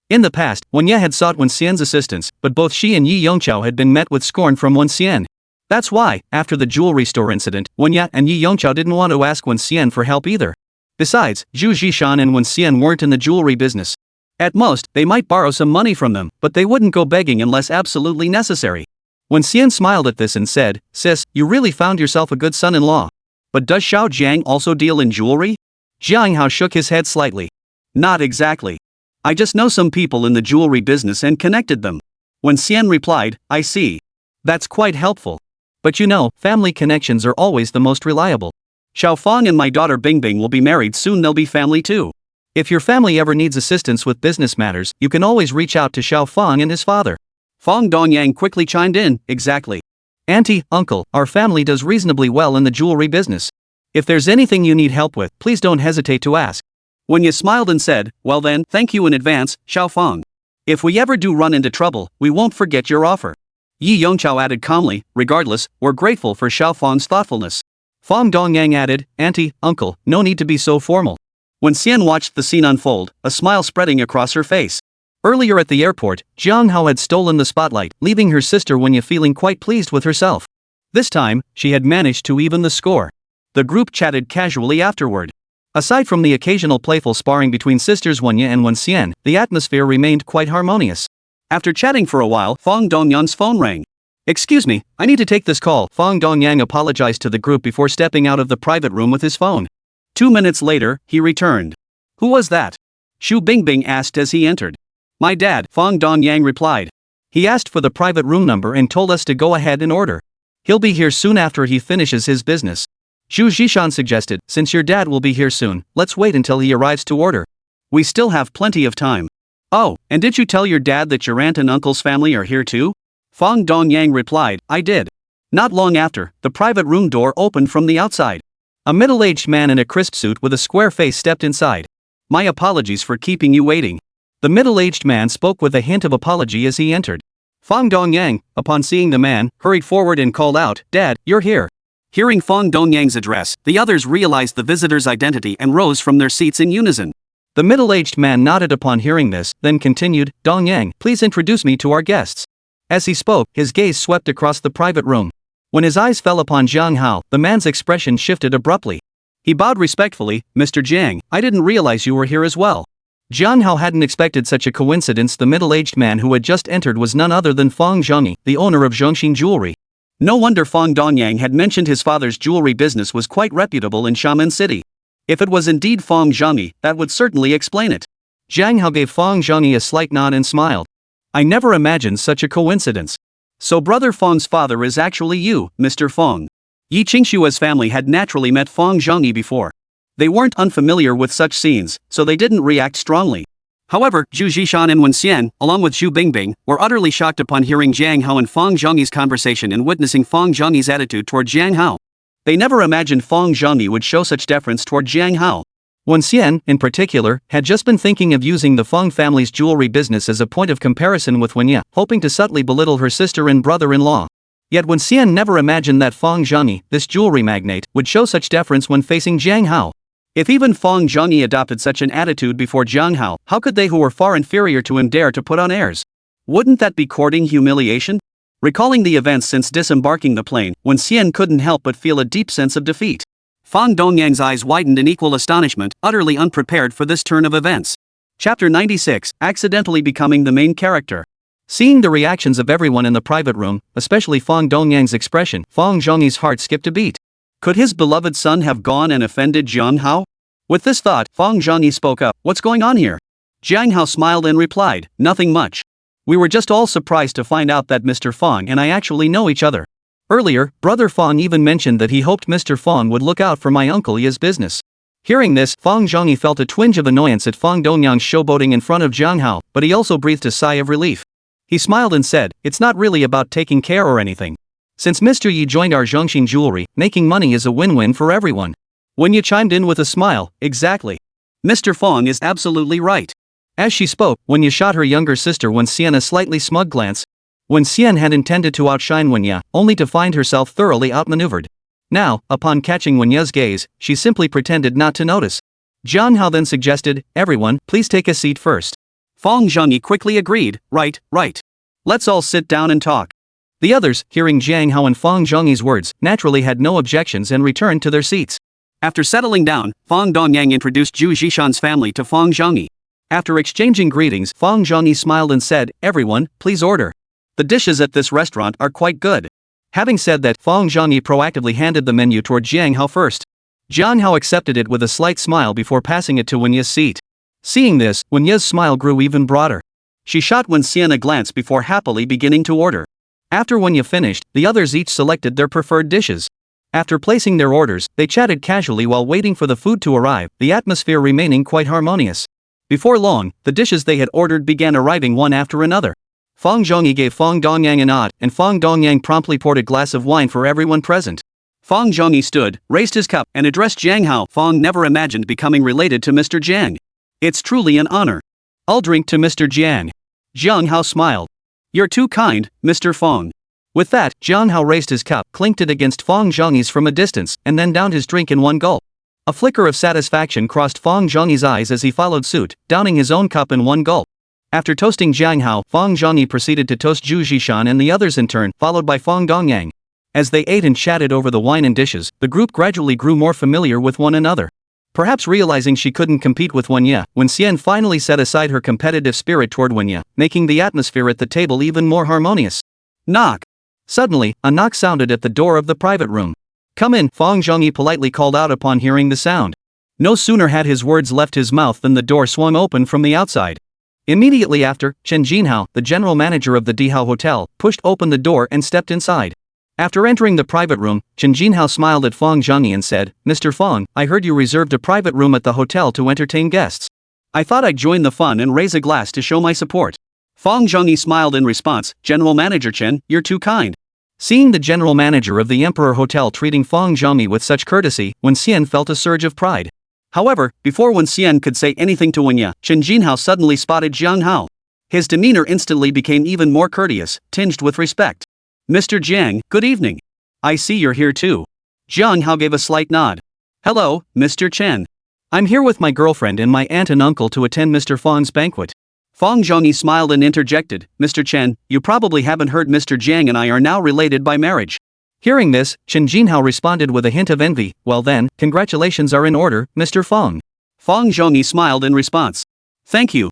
In the past, Wenya had sought Wen Xian's assistance, but both she and Yi Yongchao had been met with scorn from Wen Xian. That's why, after the jewelry store incident, Wenya and Yi Yongchao didn't want to ask Wen Xian for help either. Besides, Xu Zhishan and Wen Xian weren't in the jewelry business. At most, they might borrow some money from them, but they wouldn't go begging unless absolutely necessary. Wen Xian smiled at this and said, sis, you really found yourself a good son-in-law. But does Xiao Jiang also deal in jewelry? Jiang Hao shook his head slightly. Not exactly. I just know some people in the jewelry business and connected them. Wen Xian replied, I see. That's quite helpful. But you know, family connections are always the most reliable. Xiao Fang and my daughter Bingbing will be married soon, they'll be family too. If your family ever needs assistance with business matters, you can always reach out to Xiao Fang and his father. Fang Dongyang quickly chimed in, exactly. Auntie, uncle, our family does reasonably well in the jewelry business. If there's anything you need help with, please don't hesitate to ask. Wenya smiled and said, well then, thank you in advance, Xiao Fang. If we ever do run into trouble, we won't forget your offer. Yi Yongchao added calmly, regardless, we're grateful for Xiao Fang's thoughtfulness. Fang Dongyang added, auntie, uncle, no need to be so formal. When Xian watched the scene unfold, a smile spreading across her face. Earlier at the airport, Jiang Hao had stolen the spotlight, leaving her sister Wenya feeling quite pleased with herself. This time, she had managed to even the score. The group chatted casually afterward. Aside from the occasional playful sparring between sisters Wenya and Wen Xian, the atmosphere remained quite harmonious. After chatting for a while, Fang Dongyang's phone rang. Excuse me, I need to take this call. Fang Dongyang apologized to the group before stepping out of the private room with his phone. 2 minutes later, he returned. Who was that? Xu Bingbing asked as he entered. My dad, Fong Dongyang replied. He asked for the private room number and told us to go ahead and order. He'll be here soon after he finishes his business. Zhu Zhishan suggested, since your dad will be here soon, let's wait until he arrives to order. We still have plenty of time. Oh, and did you tell your dad that your aunt and uncle's family are here too? Fong Dongyang replied, I did. Not long after, the private room door opened from the outside. A middle-aged man in a crisp suit with a square face stepped inside. My apologies for keeping you waiting. The middle-aged man spoke with a hint of apology as he entered. Fong Dongyang, upon seeing the man, hurried forward and called out, Dad, you're here. Hearing Fong Dongyang's address, the others realized the visitor's identity and rose from their seats in unison. The middle-aged man nodded upon hearing this, then continued, Dongyang, please introduce me to our guests. As he spoke, his gaze swept across the private room. When his eyes fell upon Jiang Hao, the man's expression shifted abruptly. He bowed respectfully, Mr. Jiang, I didn't realize you were here as well. Jiang Hao hadn't expected such a coincidence. The middle-aged man who had just entered was none other than Fong Zhongyi, the owner of Zhongxin Jewelry. No wonder Fong Dongyang had mentioned his father's jewelry business was quite reputable in Xiamen City. If it was indeed Fong Zhongyi, that would certainly explain it. Jiang Hao gave Fong Zhongyi a slight nod and smiled. I never imagined such a coincidence. So brother Fong's father is actually you, Mr. Fong. Yi Qingshua's family had naturally met Fong Zhongyi before. They weren't unfamiliar with such scenes, so they didn't react strongly. However, Zhu Zhishan and Wen Xian, along with Xu Bingbing, were utterly shocked upon hearing Jiang Hao and Fong Zhongyi's conversation and witnessing Fong Zhongyi's attitude toward Jiang Hao. They never imagined Fong Zhongyi would show such deference toward Jiang Hao. Wen Xian, in particular, had just been thinking of using the Fong family's jewelry business as a point of comparison with Wen Ye, hoping to subtly belittle her sister and brother-in-law. Yet Wen Xian never imagined that Fong Zhongyi, this jewelry magnate, would show such deference when facing Jiang Hao. If even Fong Zhongyi adopted such an attitude before Jiang Hao, how could they who were far inferior to him dare to put on airs? Wouldn't that be courting humiliation? Recalling the events since disembarking the plane, Wen Xian couldn't help but feel a deep sense of defeat. Fong Dongyang's eyes widened in equal astonishment, utterly unprepared for this turn of events. Chapter 96, Accidentally Becoming the Main Character. Seeing the reactions of everyone in the private room, especially Fong Dongyang's expression, Fong Zhongyi's heart skipped a beat. Could his beloved son have gone and offended Jiang Hao? With this thought, Fong Zhongyi spoke up, what's going on here? Jiang Hao smiled and replied, nothing much. We were just all surprised to find out that Mr. Fong and I actually know each other. Earlier, Brother Fong even mentioned that he hoped Mr. Fong would look out for my uncle Ye's business. Hearing this, Fong Zhongyi felt a twinge of annoyance at Fong Dongyang's showboating in front of Jiang Hao, but he also breathed a sigh of relief. He smiled and said, it's not really about taking care or anything. Since Mr. Yi joined our Zhongxin Jewelry, making money is a win-win for everyone. Wen Ye chimed in with a smile, exactly. Mr. Fong is absolutely right. As she spoke, Wen Ye shot her younger sister Wen Xian a slightly smug glance. Wen Xian had intended to outshine Wen Ye, only to find herself thoroughly outmaneuvered. Now, upon catching Wen Ye's gaze, she simply pretended not to notice. Jiang Hao then suggested, everyone, please take a seat first. Fong Zhongyi quickly agreed, right. Let's all sit down and talk. The others, hearing Jiang Hao and Fong Zhongyi's words, naturally had no objections and returned to their seats. After settling down, Fong Dongyang introduced Zhu Zhishan's family to Fong Zhongyi. After exchanging greetings, Fong Zhongyi smiled and said, everyone, please order. The dishes at this restaurant are quite good. Having said that, Fong Zhongyi proactively handed the menu toward Jiang Hao first. Jiang Hao accepted it with a slight smile before passing it to Wen Ye's seat. Seeing this, Wen Ye's smile grew even broader. She shot Wen Xian a glance before happily beginning to order. After Wen Ye finished, the others each selected their preferred dishes. After placing their orders, they chatted casually while waiting for the food to arrive, the atmosphere remaining quite harmonious. Before long, the dishes they had ordered began arriving one after another. Fong Zhongyi gave Fong Dongyang a nod, and Fong Dongyang promptly poured a glass of wine for everyone present. Fong Zhongyi stood, raised his cup, and addressed Jiang Hao. Fong never imagined becoming related to Mr. Jiang. It's truly an honor. I'll drink to Mr. Jiang. Jiang Hao smiled. You're too kind, Mr. Fong. With that, Jiang Hao raised his cup, clinked it against Fong Zhongyi's from a distance, and then downed his drink in one gulp. A flicker of satisfaction crossed Fong Zhongyi's eyes as he followed suit, downing his own cup in one gulp. After toasting Jiang Hao, Fong Zhongyi proceeded to toast Zhu Zhishan and the others in turn, followed by Fong Dongyang. As they ate and chatted over the wine and dishes, the group gradually grew more familiar with one another. Perhaps realizing she couldn't compete with Wen Ye, Wen Xian finally set aside her competitive spirit toward Wen Ye, making the atmosphere at the table even more harmonious. Knock. Suddenly, a knock sounded at the door of the private room. Come in, Fong Zhongyi politely called out upon hearing the sound. No sooner had his words left his mouth than the door swung open from the outside. Immediately after, Chen Jinhao, the general manager of the Dihao Hotel, pushed open the door and stepped inside. After entering the private room, Chen Jinhao smiled at Fong Zhongyi and said, "Mr. Fong, I heard you reserved a private room at the hotel to entertain guests. I thought I'd join the fun and raise a glass to show my support." Fong Zhongyi smiled in response, "General Manager Chen, you're too kind." Seeing the general manager of the Emperor Hotel treating Fong Zhongyi with such courtesy, Wen Xian felt a surge of pride. However, before Wen Xian could say anything to Wen Ya, Chen Jinhao suddenly spotted Jiang Hao. His demeanor instantly became even more courteous, tinged with respect. "Mr. Jiang, good evening. I see you're here too." Jiang Hao gave a slight nod. "Hello, Mr. Chen. I'm here with my girlfriend and my aunt and uncle to attend Mr. Fong's banquet." Fong Zhongyi smiled and interjected, "Mr. Chen, you probably haven't heard Mr. Jiang and I are now related by marriage." Hearing this, Chen Jinhao responded with a hint of envy, "Well then, congratulations are in order, Mr. Fong." Fong Zhongyi smiled in response. Thank you.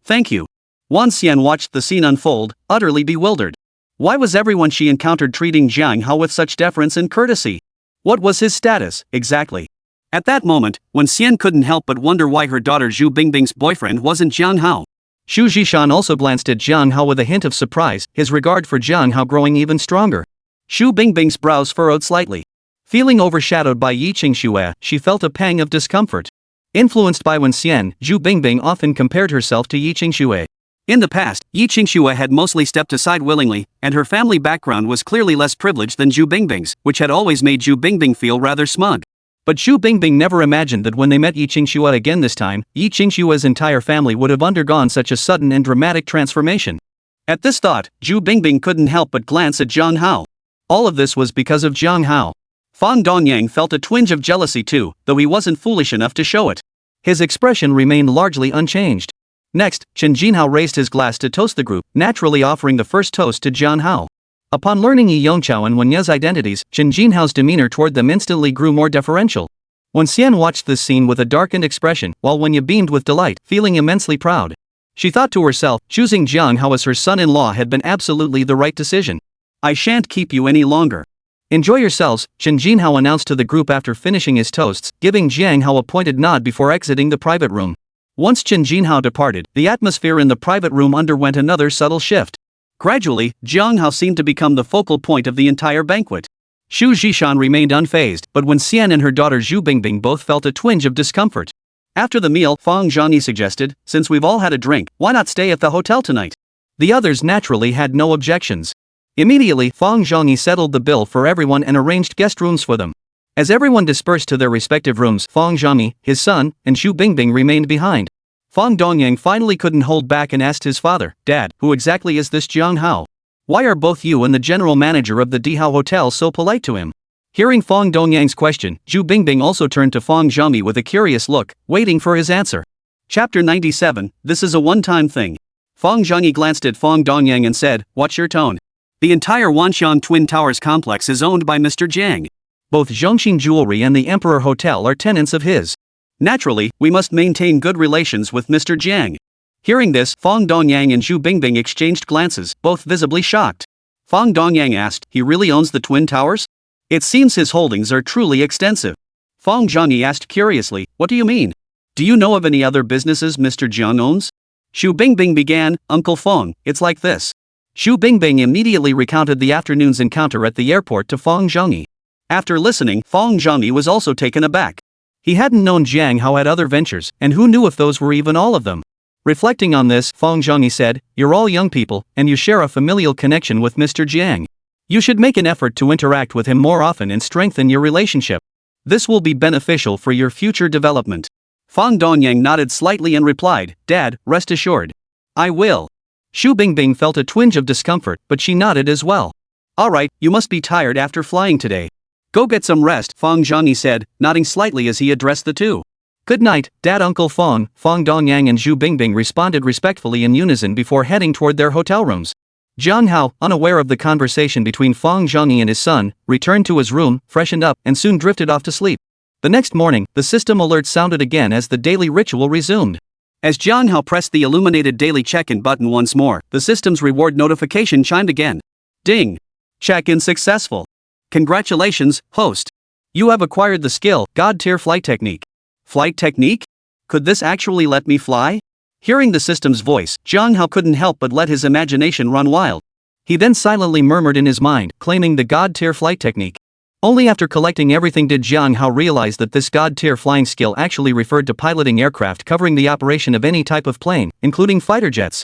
Wan Xian watched the scene unfold, utterly bewildered. Why was everyone she encountered treating Jiang Hao with such deference and courtesy? What was his status, exactly? At that moment, Wan Xian couldn't help but wonder why her daughter Zhu Bingbing's boyfriend wasn't Jiang Hao. Xu Zhishan also glanced at Jiang Hao with a hint of surprise, his regard for Jiang Hao growing even stronger. Xu Bingbing's brows furrowed slightly. Feeling overshadowed by Yi Qingxue, she felt a pang of discomfort. Influenced by Wen Xian, Zhu Bingbing often compared herself to Yi Qingxue. In the past, Yi Qingxue had mostly stepped aside willingly, and her family background was clearly less privileged than Zhu Bingbing's, which had always made Zhu Bingbing feel rather smug. But Zhu Bingbing never imagined that when they met Yi Qingxue again this time, Yi Qingxue's entire family would have undergone such a sudden and dramatic transformation. At this thought, Zhu Bingbing couldn't help but glance at Jiang Hao. All of this was because of Jiang Hao. Fang Dongyang felt a twinge of jealousy too, though he wasn't foolish enough to show it. His expression remained largely unchanged. Next, Chen Jinhao raised his glass to toast the group, naturally offering the first toast to Jiang Hao. Upon learning Yi Yongqiao and Wen Ye's identities, Chen Jinhao's demeanor toward them instantly grew more deferential. Wen Xian watched this scene with a darkened expression, while Wen Ye beamed with delight, feeling immensely proud. She thought to herself, choosing Jiang Hao as her son-in-law had been absolutely the right decision. "I shan't keep you any longer. Enjoy yourselves," Chen Jinhao announced to the group after finishing his toasts, giving Jiang Hao a pointed nod before exiting the private room. Once Chen Jinhao departed, the atmosphere in the private room underwent another subtle shift. Gradually, Jiang Hao seemed to become the focal point of the entire banquet. Xu Zhishan remained unfazed, but Wen Xian and her daughter Zhu Bingbing both felt a twinge of discomfort. After the meal, Fang Zhongyi suggested, "Since we've all had a drink, why not stay at the hotel tonight?" The others naturally had no objections. Immediately, Fang Zhongyi settled the bill for everyone and arranged guest rooms for them. As everyone dispersed to their respective rooms, Fang Zhongyi, his son, and Xu Bingbing remained behind. Fang Dongyang finally couldn't hold back and asked his father, "Dad, who exactly is this Jiang Hao? Why are both you and the general manager of the Dihao Hotel so polite to him?" Hearing Fang Dongyang's question, Zhu Bingbing also turned to Fang Zhongyi with a curious look, waiting for his answer. Chapter 97, This is a one-time thing. Fang Zhongyi glanced at Fang Dongyang and said, "Watch your tone. The entire Wanxiang Twin Towers complex is owned by Mr. Jiang. Both Zhongxing Jewelry and the Emperor Hotel are tenants of his. Naturally, we must maintain good relations with Mr. Jiang." Hearing this, Fang Dongyang and Zhu Bingbing exchanged glances, both visibly shocked. Fang Dongyang asked, "He really owns the Twin Towers? It seems his holdings are truly extensive." Fang Zhongyi asked curiously, "What do you mean? Do you know of any other businesses Mr. Jiang owns?" Xu Bingbing began, "Uncle Feng, it's like this." Xu Bingbing immediately recounted the afternoon's encounter at the airport to Fang Zhongyi. After listening, Fang Zhongyi was also taken aback. He hadn't known Jiang Hao had other ventures, and who knew if those were even all of them. Reflecting on this, Fang Zhongyi said, "You're all young people, and you share a familial connection with Mr. Jiang. You should make an effort to interact with him more often and strengthen your relationship. This will be beneficial for your future development." Fang Dongyang nodded slightly and replied, "Dad, rest assured. I will." Xu Bingbing felt a twinge of discomfort, but she nodded as well. "Alright, you must be tired after flying today. Go get some rest," Fang Zhongyi said, nodding slightly as he addressed the two. "Good night, Dad." Uncle Fang, Fang Dongyang and Zhu Bingbing responded respectfully in unison before heading toward their hotel rooms. Jiang Hao, unaware of the conversation between Fang Zhongyi and his son, returned to his room, freshened up, and soon drifted off to sleep. The next morning, the system alert sounded again as the daily ritual resumed. As Jiang Hao pressed the illuminated daily check-in button once more, the system's reward notification chimed again. Ding! Check-in successful. Congratulations, host. You have acquired the skill, God Tier Flight Technique. Flight technique? Could this actually let me fly? Hearing the system's voice, Jiang Hao couldn't help but let his imagination run wild. He then silently murmured in his mind, claiming the god-tier flight technique. Only after collecting everything did Jiang Hao realize that this god-tier flying skill actually referred to piloting aircraft covering the operation of any type of plane, including fighter jets.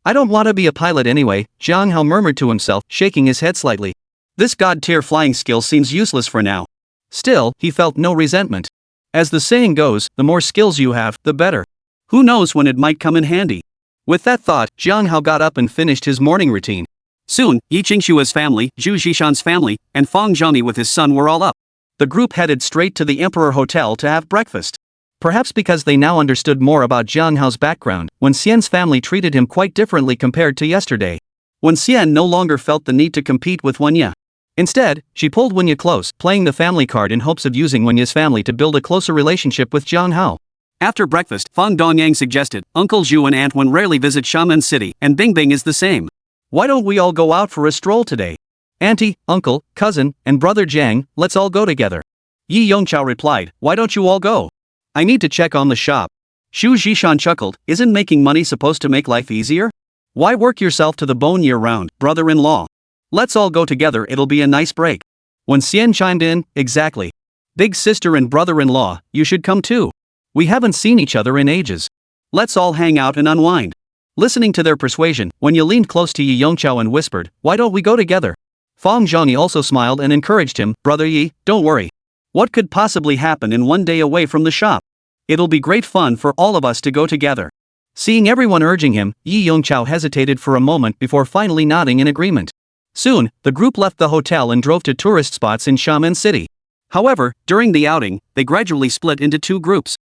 I don't want to be a pilot anyway, Jiang Hao murmured to himself, shaking his head slightly. This god-tier flying skill seems useless for now. Still, he felt no resentment. As the saying goes, the more skills you have, the better. Who knows when it might come in handy? With that thought, Jiang Hao got up and finished his morning routine. Soon, Yi Qingshua's family, Zhu Zhishan's family, and Fang Zhongyi with his son were all up. The group headed straight to the Emperor Hotel to have breakfast. Perhaps because they now understood more about Jiang Hao's background, Wen Xian's family treated him quite differently compared to yesterday. Wen Xian no longer felt the need to compete with Wen Ye. Instead, she pulled Wen Ye close, playing the family card in hopes of using Wen Ye's family to build a closer relationship with Jiang Hao. After breakfast, Fang Dongyang suggested, Uncle Zhu and Aunt Wen rarely visit Xiamen City, and Bingbing is the same. Why don't we all go out for a stroll today? Auntie, uncle, cousin, and brother Jiang, let's all go together. Yi Yongqiao replied, why don't you all go? I need to check on the shop. Xu Zhishan chuckled, isn't making money supposed to make life easier? Why work yourself to the bone year-round, brother-in-law? Let's all go together, it'll be a nice break. Wen Xian chimed in, exactly. Big sister and brother-in-law, you should come too. We haven't seen each other in ages. Let's all hang out and unwind. Listening to their persuasion, Wen Ye leaned close to Yi Yongqiao and whispered, why don't we go together? Fang Zhongyi also smiled and encouraged him, brother Yi, don't worry. What could possibly happen in one day away from the shop? It'll be great fun for all of us to go together. Seeing everyone urging him, Yi Yongqiao hesitated for a moment before finally nodding in agreement. Soon, the group left the hotel and drove to tourist spots in Xiamen City. However, during the outing, they gradually split into two groups.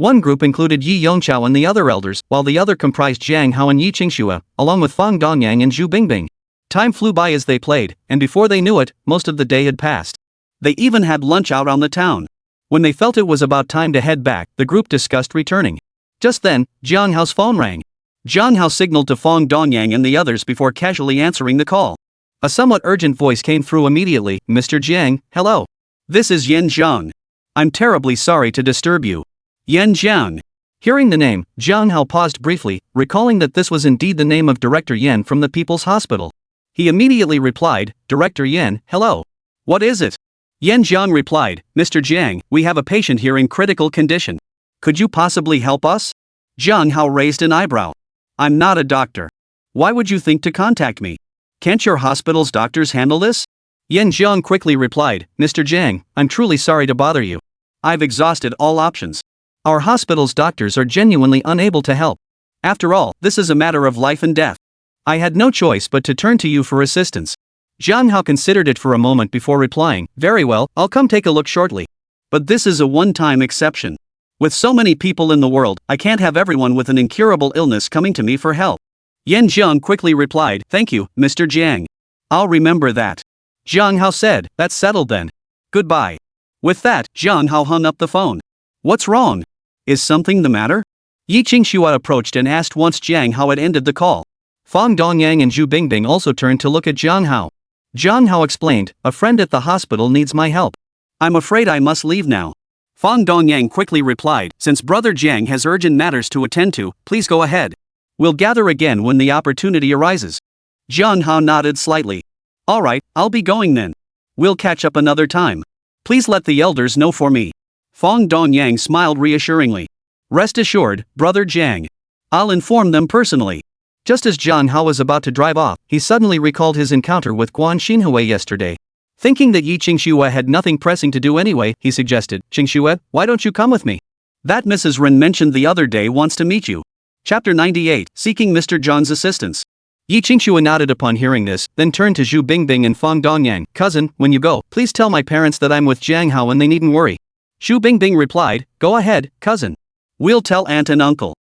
One group included Yi Yongqiao and the other elders, while the other comprised Jiang Hao and Yi Qingxue, along with Fang Dongyang and Zhu Bingbing. Time flew by as they played, and before they knew it, most of the day had passed. They even had lunch out on the town. When they felt it was about time to head back, the group discussed returning. Just then, Jiang Hao's phone rang. Jiang Hao signaled to Fang Dongyang and the others before casually answering the call. A somewhat urgent voice came through immediately, Mr. Jiang, hello. This is Yan Zhang. I'm terribly sorry to disturb you. Yan Jiang. Hearing the name, Jiang Hao paused briefly, recalling that this was indeed the name of Director Yan from the People's Hospital. He immediately replied, Director Yan, hello. What is it? Yan Jiang replied, Mr. Jiang, we have a patient here in critical condition. Could you possibly help us? Jiang Hao raised an eyebrow. I'm not a doctor. Why would you think to contact me? Can't your hospital's doctors handle this? Yan Jiang quickly replied, Mr. Jiang, I'm truly sorry to bother you. I've exhausted all options. Our hospital's doctors are genuinely unable to help. After all, this is a matter of life and death. I had no choice but to turn to you for assistance. Jiang Hao considered it for a moment before replying, very well, I'll come take a look shortly. But this is a one-time exception. With so many people in the world, I can't have everyone with an incurable illness coming to me for help. Yan Jiang quickly replied, thank you, Mr. Jiang. I'll remember that. Jiang Hao said, that's settled then. Goodbye. With that, Jiang Hao hung up the phone. What's wrong? Is something the matter? Yi Qingxue approached and asked once Jiang Hao had ended the call. Fang Dongyang and Zhu Bingbing also turned to look at Jiang Hao. Jiang Hao explained, a friend at the hospital needs my help. I'm afraid I must leave now. Fang Dongyang quickly replied, since Brother Jiang has urgent matters to attend to, please go ahead. We'll gather again when the opportunity arises. Jiang Hao nodded slightly. Alright, I'll be going then. We'll catch up another time. Please let the elders know for me. Fang Dongyang smiled reassuringly. Rest assured, Brother Jiang. I'll inform them personally. Just as Jiang Hao was about to drive off, he suddenly recalled his encounter with Guan Xinhui yesterday. Thinking that Yi Qingxue had nothing pressing to do anyway, he suggested, Qingxue, why don't you come with me? That Mrs. Ren mentioned the other day wants to meet you. Chapter 98, Seeking Mr. Zhang's Assistance. Yi Qingxue nodded upon hearing this, then turned to Zhu Bingbing and Fang Dongyang, cousin, when you go, please tell my parents that I'm with Jiang Hao and they needn't worry. Zhu Bingbing replied, go ahead, cousin. We'll tell aunt and uncle.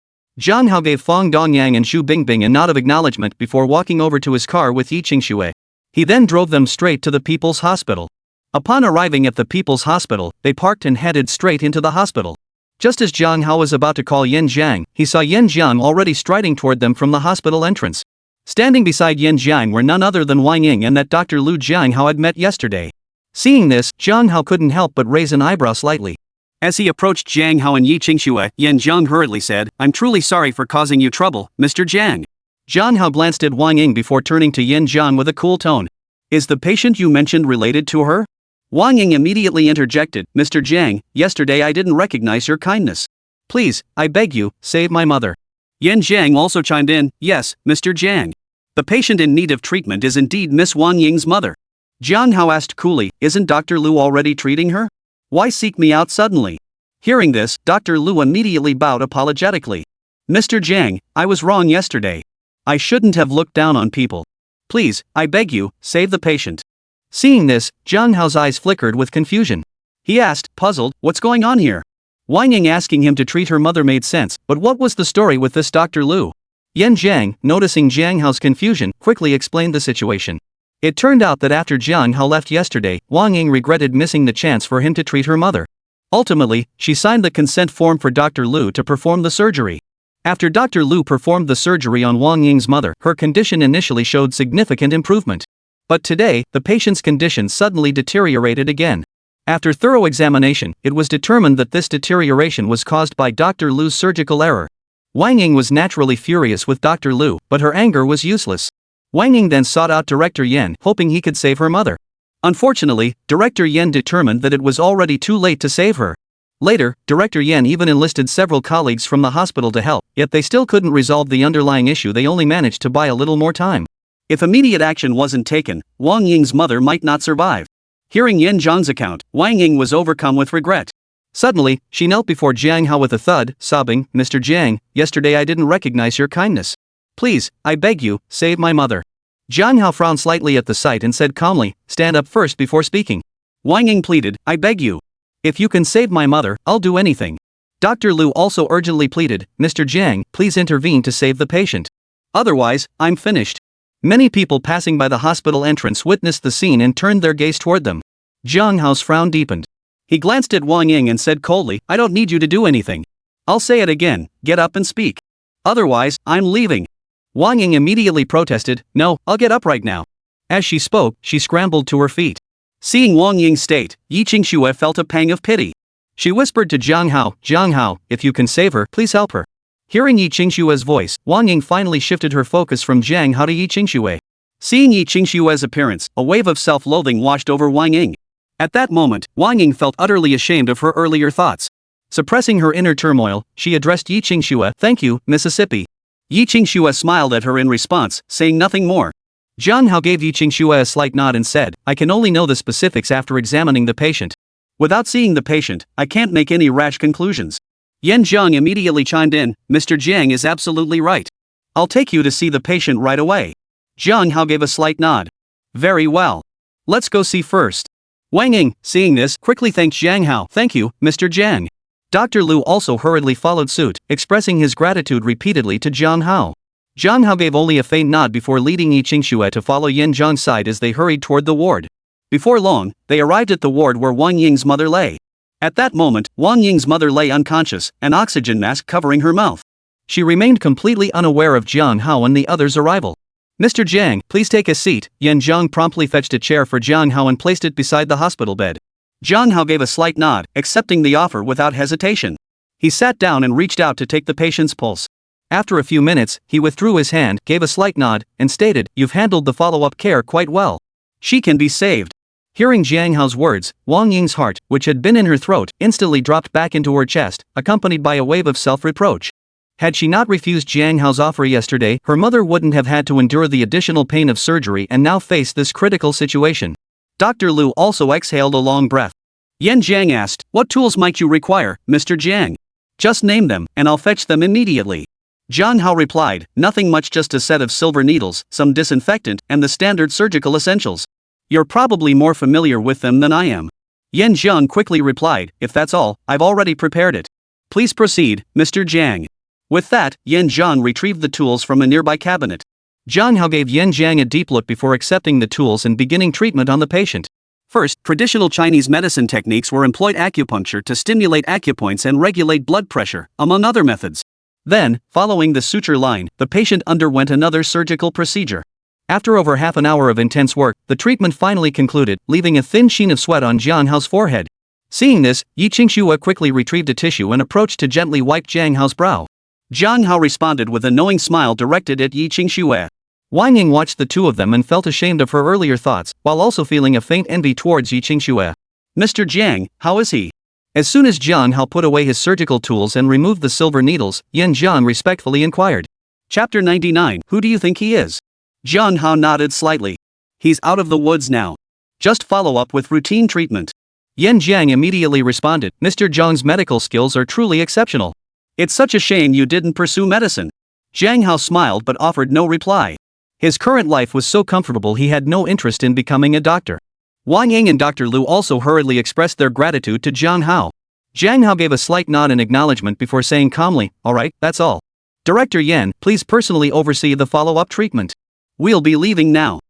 Jiang Hao gave Fang Dongyang and Zhu Bingbing a nod of acknowledgement before walking over to his car with Yi Qingxue. He then drove them straight to the People's Hospital. Upon arriving at the People's Hospital, they parked and headed straight into the hospital. Just as Jiang Hao was about to call Yan Jiang, he saw Yan Jiang already striding toward them from the hospital entrance. Standing beside Yan Jiang were none other than Wang Ying and that Dr. Lu Jiang Hao had met yesterday. Seeing this, Jiang Hao couldn't help but raise an eyebrow slightly. As he approached Jiang Hao and Yi Qingxue, Yan Zhang hurriedly said, "I'm truly sorry for causing you trouble, Mr. Jiang." Jiang Hao glanced at Wang Ying before turning to Yan Zhang with a cool tone. "Is the patient you mentioned related to her?" Wang Ying immediately interjected, "Mr. Jiang, yesterday I didn't recognize your kindness. Please, I beg you, save my mother." Yan Zhang also chimed in, "Yes, Mr. Jiang. The patient in need of treatment is indeed Miss Wang Ying's mother." Jiang Hao asked coolly, "Isn't Dr. Lu already treating her? Why seek me out suddenly?" Hearing this, Dr. Lu immediately bowed apologetically. "Mr. Jiang, I was wrong yesterday. I shouldn't have looked down on people. Please, I beg you, save the patient." Seeing this, Jiang Hao's eyes flickered with confusion. He asked, puzzled, "What's going on here?" Wang Ying asking him to treat her mother made sense, but what was the story with this Dr. Lu? Yan Zhang, noticing Jiang Hao's confusion, quickly explained the situation. It turned out that after Jiang Hao left yesterday, Wang Ying regretted missing the chance for him to treat her mother. Ultimately, she signed the consent form for Dr. Lu to perform the surgery. After Dr. Lu performed the surgery on Wang Ying's mother, her condition initially showed significant improvement. But today, the patient's condition suddenly deteriorated again. After thorough examination, it was determined that this deterioration was caused by Dr. Lu's surgical error. Wang Ying was naturally furious with Dr. Lu, but her anger was useless. Wang Ying then sought out Director Yan, hoping he could save her mother. Unfortunately, Director Yan determined that it was already too late to save her. Later, Director Yan even enlisted several colleagues from the hospital to help, yet they still couldn't resolve the underlying issue. They only managed to buy a little more time. If immediate action wasn't taken, Wang Ying's mother might not survive. Hearing Yan Zhang's account, Wang Ying was overcome with regret. Suddenly, she knelt before Jiang Hao with a thud, sobbing, "Mr. Jiang, yesterday I didn't recognize your kindness. Please, I beg you, save my mother." Jiang Hao frowned slightly at the sight and said calmly, "Stand up first before speaking." Wang Ying pleaded, "I beg you. If you can save my mother, I'll do anything." Dr. Lu also urgently pleaded, "Mr. Jiang, please intervene to save the patient. Otherwise, I'm finished." Many people passing by the hospital entrance witnessed the scene and turned their gaze toward them. Jiang Hao's frown deepened. He glanced at Wang Ying and said coldly, "I don't need you to do anything. I'll say it again, get up and speak. Otherwise, I'm leaving." Wang Ying immediately protested, "No, I'll get up right now." As she spoke, she scrambled to her feet. Seeing Wang Ying's state, Yi Qingxue felt a pang of pity. She whispered to Jiang Hao, if you can save her, please help her." Hearing Yi Qingxue's voice, Wang Ying finally shifted her focus from Jiang Hao to Yi Qingxue. Seeing Yi Qingxue's appearance, a wave of self-loathing washed over Wang Ying. At that moment, Wang Ying felt utterly ashamed of her earlier thoughts. Suppressing her inner turmoil, she addressed Yi Qingxue, "Thank you, Mississippi." Yi Qingxue smiled at her in response, saying nothing more. Jiang Hao gave Yi Qingxue a slight nod and said, "I can only know the specifics after examining the patient. Without seeing the patient, I can't make any rash conclusions." Yan Zhang immediately chimed in, "Mr. Jiang is absolutely right. I'll take you to see the patient right away." Jiang Hao gave a slight nod. "Very well. Let's go see first." Wang Ying, seeing this, quickly thanked Jiang Hao. "Thank you, Mr. Jiang." Dr. Lu also hurriedly followed suit, expressing his gratitude repeatedly to Jiang Hao. Jiang Hao gave only a faint nod before leading Yi Qingxue to follow Yan Zhang's side as they hurried toward the ward. Before long, they arrived at the ward where Wang Ying's mother lay. At that moment, Wang Ying's mother lay unconscious, an oxygen mask covering her mouth. She remained completely unaware of Jiang Hao and the others' arrival. "Mr. Jiang, please take a seat." Yan Zhang promptly fetched a chair for Jiang Hao and placed it beside the hospital bed. Jiang Hao gave a slight nod, accepting the offer without hesitation. He sat down and reached out to take the patient's pulse. After a few minutes, he withdrew his hand, gave a slight nod, and stated, "You've handled the follow-up care quite well. She can be saved." Hearing Jiang Hao's words, Wang Ying's heart, which had been in her throat, instantly dropped back into her chest, accompanied by a wave of self-reproach. Had she not refused Jiang Hao's offer yesterday, her mother wouldn't have had to endure the additional pain of surgery and now face this critical situation. Dr. Lu also exhaled a long breath. Yan Zhang asked, "What tools might you require, Mr. Jiang? Just name them, and I'll fetch them immediately." Jiang Hao replied, "Nothing much, just a set of silver needles, some disinfectant, and the standard surgical essentials. You're probably more familiar with them than I am." Yan Zhang quickly replied, "If that's all, I've already prepared it. Please proceed, Mr. Jiang." With that, Yan Zhang retrieved the tools from a nearby cabinet. Jiang Hao gave Yan Zhang a deep look before accepting the tools and beginning treatment on the patient. First, traditional Chinese medicine techniques were employed: acupuncture to stimulate acupoints and regulate blood pressure, among other methods. Then, following the suture line, the patient underwent another surgical procedure. After over half an hour of intense work, the treatment finally concluded, leaving a thin sheen of sweat on Jiang Hao's forehead. Seeing this, Yi Qingxue quickly retrieved a tissue and approached to gently wipe Jiang Hao's brow. Jiang Hao responded with a knowing smile directed at Yi Qingxue. Wang Ying watched the two of them and felt ashamed of her earlier thoughts, while also feeling a faint envy towards Yi Qingxue. Mr. Jiang, how is he? As soon as Jiang Hao put away his surgical tools and removed the silver needles, Yan Jiang respectfully inquired. Chapter 99. Who do you think he is? Jiang Hao nodded slightly. He's out of the woods now. Just follow up with routine treatment. Yan Jiang immediately responded, Mr. Zhang's medical skills are truly exceptional. It's such a shame you didn't pursue medicine. Jiang Hao smiled but offered no reply. His current life was so comfortable he had no interest in becoming a doctor. Wang Ying and Dr. Lu also hurriedly expressed their gratitude to Jiang Hao. Jiang Hao gave a slight nod in acknowledgement before saying calmly, alright, that's all. Director Yan, please personally oversee the follow-up treatment. We'll be leaving now.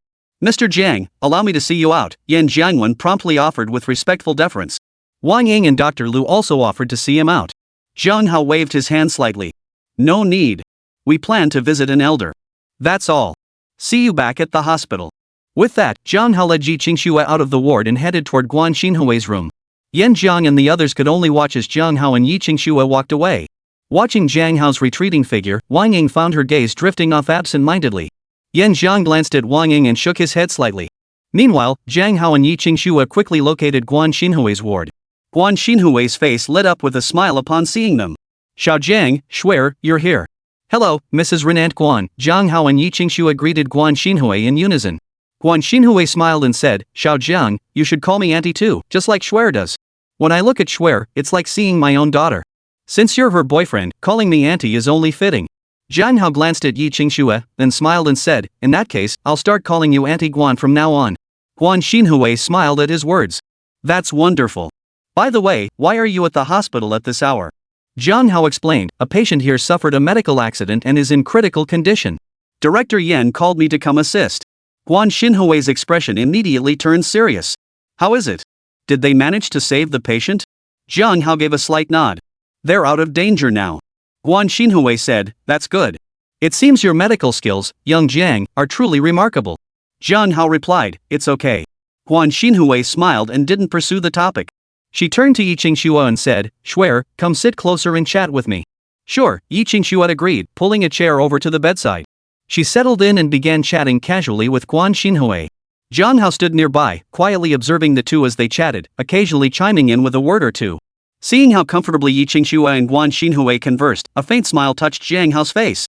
Mr. Jiang, allow me to see you out, Yan Jiangwen promptly offered with respectful deference. Wang Ying and Dr. Lu also offered to see him out. Jiang Hao waved his hand slightly. No need. We plan to visit an elder. That's all. See you back at the hospital. With that, Jiang Hao led Yi Qingxue out of the ward and headed toward Guan Xinhui's room. Yan Jiang and the others could only watch as Jiang Hao and Yi Qingxue walked away. Watching Jiang Hao's retreating figure, Wang Ying found her gaze drifting off absent-mindedly. Yan Jiang glanced at Wang Ying and shook his head slightly. Meanwhile, Jiang Hao and Yi Qingxue quickly located Guan Xinhui's ward. Guan Xinhui's face lit up with a smile upon seeing them. Xiao Jiang, Shuer, you're here. Hello, Mrs. Renant Guan. Jiang Hao and Yi Qingxue greeted Guan Xinhui in unison. Guan Xinhui smiled and said, Xiao Jiang, you should call me auntie too, just like Shuer does. When I look at Shuer, it's like seeing my own daughter. Since you're her boyfriend, calling me auntie is only fitting. Jiang Hao glanced at Yi Qingxue, then smiled and said, in that case, I'll start calling you Auntie Guan from now on. Guan Xinhui smiled at his words. That's wonderful. By the way, why are you at the hospital at this hour? Jiang Hao explained, a patient here suffered a medical accident and is in critical condition. Director Yan called me to come assist. Guan Xinhui's expression immediately turned serious. How is it? Did they manage to save the patient? Jiang Hao gave a slight nod. They're out of danger now. Guan Xinhui said, that's good. It seems your medical skills, young Jiang, are truly remarkable. Jiang Hao replied, it's okay. Guan Xinhui smiled and didn't pursue the topic. She turned to Yi Qingxue and said, Shuer, come sit closer and chat with me. Sure, Yi Qingxue agreed, pulling a chair over to the bedside. She settled in and began chatting casually with Guan Xinhui. Jiang Hao stood nearby, quietly observing the two as they chatted, occasionally chiming in with a word or two. Seeing how comfortably Yi Qingxue and Guan Xinhui conversed, a faint smile touched Jiang Hao's face.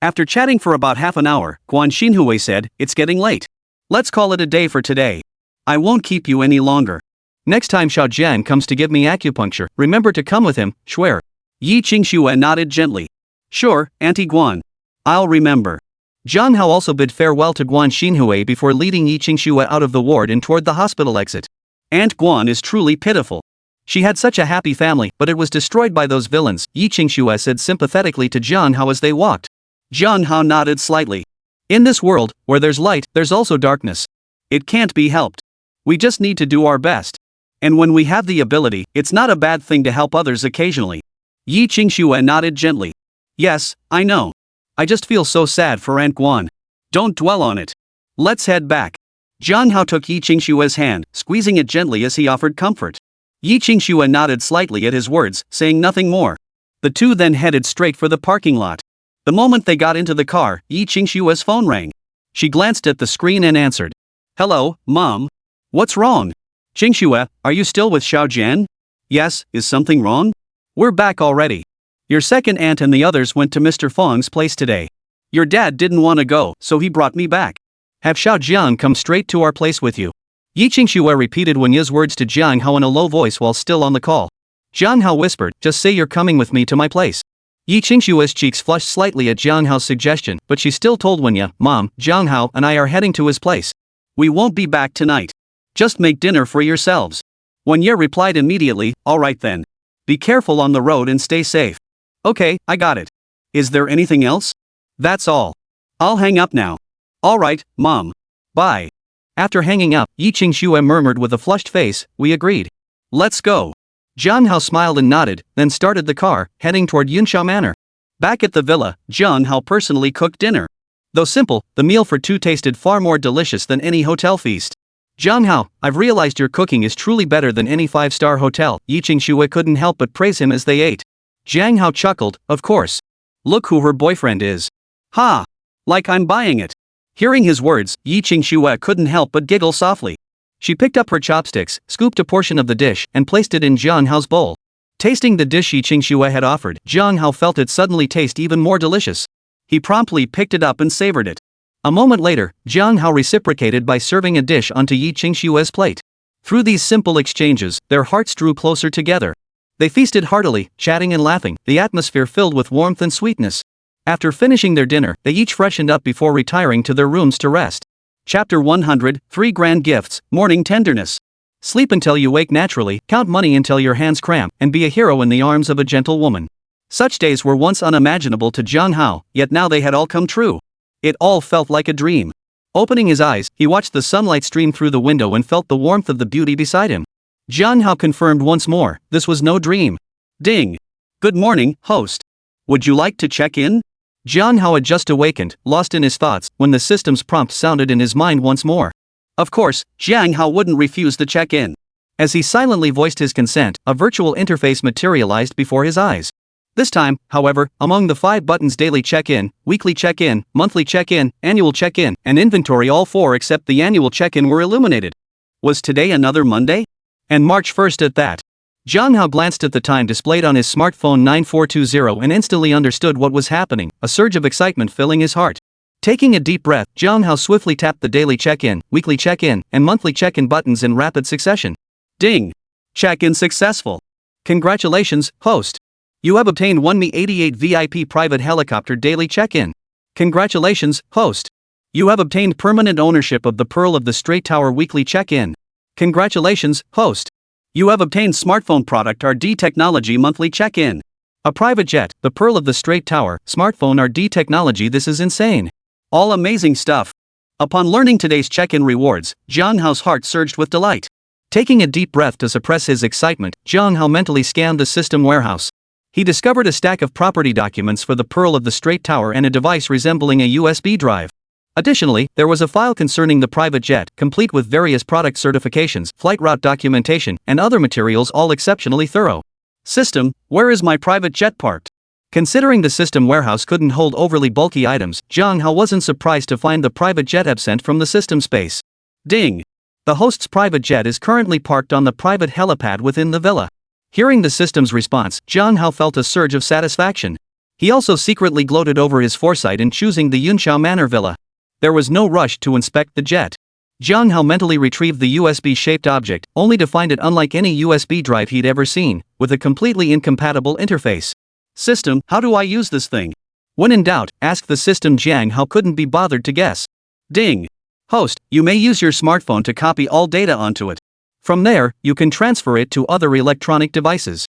After chatting for about half an hour, Guan Xinhui said, it's getting late. Let's call it a day for today. I won't keep you any longer. Next time Xiao Jian comes to give me acupuncture, remember to come with him, Shuer. Yi Qingxue nodded gently. Sure, Auntie Guan. I'll remember. Jiang Hao also bid farewell to Guan Xinhui before leading Yi Qingxue out of the ward and toward the hospital exit. Aunt Guan is truly pitiful. She had such a happy family, but it was destroyed by those villains, Yi Qingxue said sympathetically to Jiang Hao as they walked. Jiang Hao nodded slightly. In this world, where there's light, there's also darkness. It can't be helped. We just need to do our best. And when we have the ability, it's not a bad thing to help others occasionally. Yi Qingxue nodded gently. Yes, I know. I just feel so sad for Aunt Guan. Don't dwell on it. Let's head back. Jiang Hao took Yi Qingxue's hand, squeezing it gently as he offered comfort. Yi Qingxue nodded slightly at his words, saying nothing more. The two then headed straight for the parking lot. The moment they got into the car, Yi Qingxue's phone rang. She glanced at the screen and answered. Hello, Mom. What's wrong? Qingxue, are you still with Xiao Jian? Yes, is something wrong? We're back already. Your second aunt and the others went to Mr. Feng's place today. Your dad didn't want to go, so he brought me back. Have Xiao Jian come straight to our place with you. Yi Qingxue repeated Wenya's words to Jiang Hao in a low voice while still on the call. Jiang Hao whispered, just say you're coming with me to my place. Yi Qingxue's cheeks flushed slightly at Jiang Hao's suggestion, but she still told Wenya, Mom, Jiang Hao and I are heading to his place. We won't be back tonight. Just make dinner for yourselves. Wenya replied immediately, alright then. Be careful on the road and stay safe. Okay, I got it. Is there anything else? That's all. I'll hang up now. Alright, Mom. Bye. After hanging up, Yi Qingxue murmured with a flushed face, we agreed. Let's go. Jiang Hao smiled and nodded, then started the car, heading toward Yunxiao Manor. Back at the villa, Jiang Hao personally cooked dinner. Though simple, the meal for two tasted far more delicious than any hotel feast. Jiang Hao, I've realized your cooking is truly better than any 5-star hotel. Yi Qingxue couldn't help but praise him as they ate. Jiang Hao chuckled, of course. Look who her boyfriend is. Ha! Like I'm buying it. Hearing his words, Yi Qingxue couldn't help but giggle softly. She picked up her chopsticks, scooped a portion of the dish, and placed it in Jiang Hao's bowl. Tasting the dish Yi Qingxue had offered, Jiang Hao felt it suddenly taste even more delicious. He promptly picked it up and savored it. A moment later, Jiang Hao reciprocated by serving a dish onto Yi Qingxue's plate. Through these simple exchanges, their hearts drew closer together. They feasted heartily, chatting and laughing, the atmosphere filled with warmth and sweetness. After finishing their dinner, they each freshened up before retiring to their rooms to rest. Chapter 100, 3 Grand Gifts, Morning Tenderness. Sleep until you wake naturally, count money until your hands cramp, and be a hero in the arms of a gentle woman. Such days were once unimaginable to Jiang Hao, yet now they had all come true. It all felt like a dream. Opening his eyes, he watched the sunlight stream through the window and felt the warmth of the beauty beside him. Jiang Hao confirmed once more, this was no dream. Ding! Good morning, host. Would you like to check in? Jiang Hao had just awakened, lost in his thoughts, when the system's prompt sounded in his mind once more. Of course, Jiang Hao wouldn't refuse the check-in. As he silently voiced his consent, a virtual interface materialized before his eyes. This time, however, among the 5 buttons daily check-in, weekly check-in, monthly check-in, annual check-in, and inventory, all 4 except the annual check-in were illuminated. Was today another Monday? And March 1st at that. Jiang Hao glanced at the time displayed on his smartphone 9420 and instantly understood what was happening, a surge of excitement filling his heart. Taking a deep breath, Jiang Hao swiftly tapped the daily check-in, weekly check-in, and monthly check-in buttons in rapid succession. Ding! Check-in successful. Congratulations, host. You have obtained 1 Mi-88 VIP private helicopter daily check-in. Congratulations, host. You have obtained permanent ownership of the Pearl of the Straight Tower weekly check-in. Congratulations, host. You have obtained smartphone product RD technology monthly check-in. A private jet, the Pearl of the Straight Tower, smartphone RD technology. This is insane. All amazing stuff. Upon learning today's check-in rewards, Jiang Hao's heart surged with delight. Taking a deep breath to suppress his excitement, Jiang Hao mentally scanned the system warehouse. He discovered a stack of property documents for the Pearl of the Straight Tower and a device resembling a USB drive. Additionally, there was a file concerning the private jet, complete with various product certifications, flight route documentation, and other materials, all exceptionally thorough. System, where is my private jet parked? Considering the system warehouse couldn't hold overly bulky items, Jiang Hao wasn't surprised to find the private jet absent from the system space. Ding! The host's private jet is currently parked on the private helipad within the villa. Hearing the system's response, Jiang Hao felt a surge of satisfaction. He also secretly gloated over his foresight in choosing the Yunxiao Manor villa. There was no rush to inspect the jet. Jiang Hao mentally retrieved the USB-shaped object, only to find it unlike any USB drive he'd ever seen, with a completely incompatible interface. System, how do I use this thing? When in doubt, ask the system. Jiang Hao couldn't be bothered to guess. Ding! Host, you may use your smartphone to copy all data onto it. From there, you can transfer it to other electronic devices.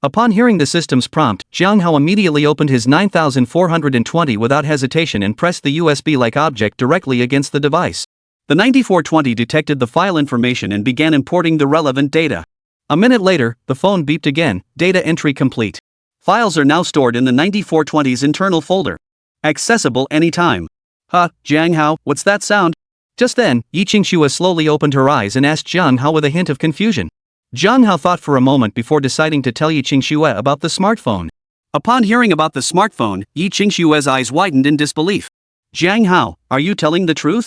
Upon hearing the system's prompt, Jiang Hao immediately opened his 9420 without hesitation and pressed the USB-like object directly against the device. The 9420 detected the file information and began importing the relevant data. A minute later, the phone beeped again, data entry complete. Files are now stored in the 9420's internal folder. Accessible anytime. Huh, Jiang Hao, what's that sound? Just then, Yi Qingxue slowly opened her eyes and asked Jiang Hao with a hint of confusion. Jiang Hao thought for a moment before deciding to tell Yi Qingxue about the smartphone. Upon hearing about the smartphone, Yi Qingxue's eyes widened in disbelief. Jiang Hao, are you telling the truth?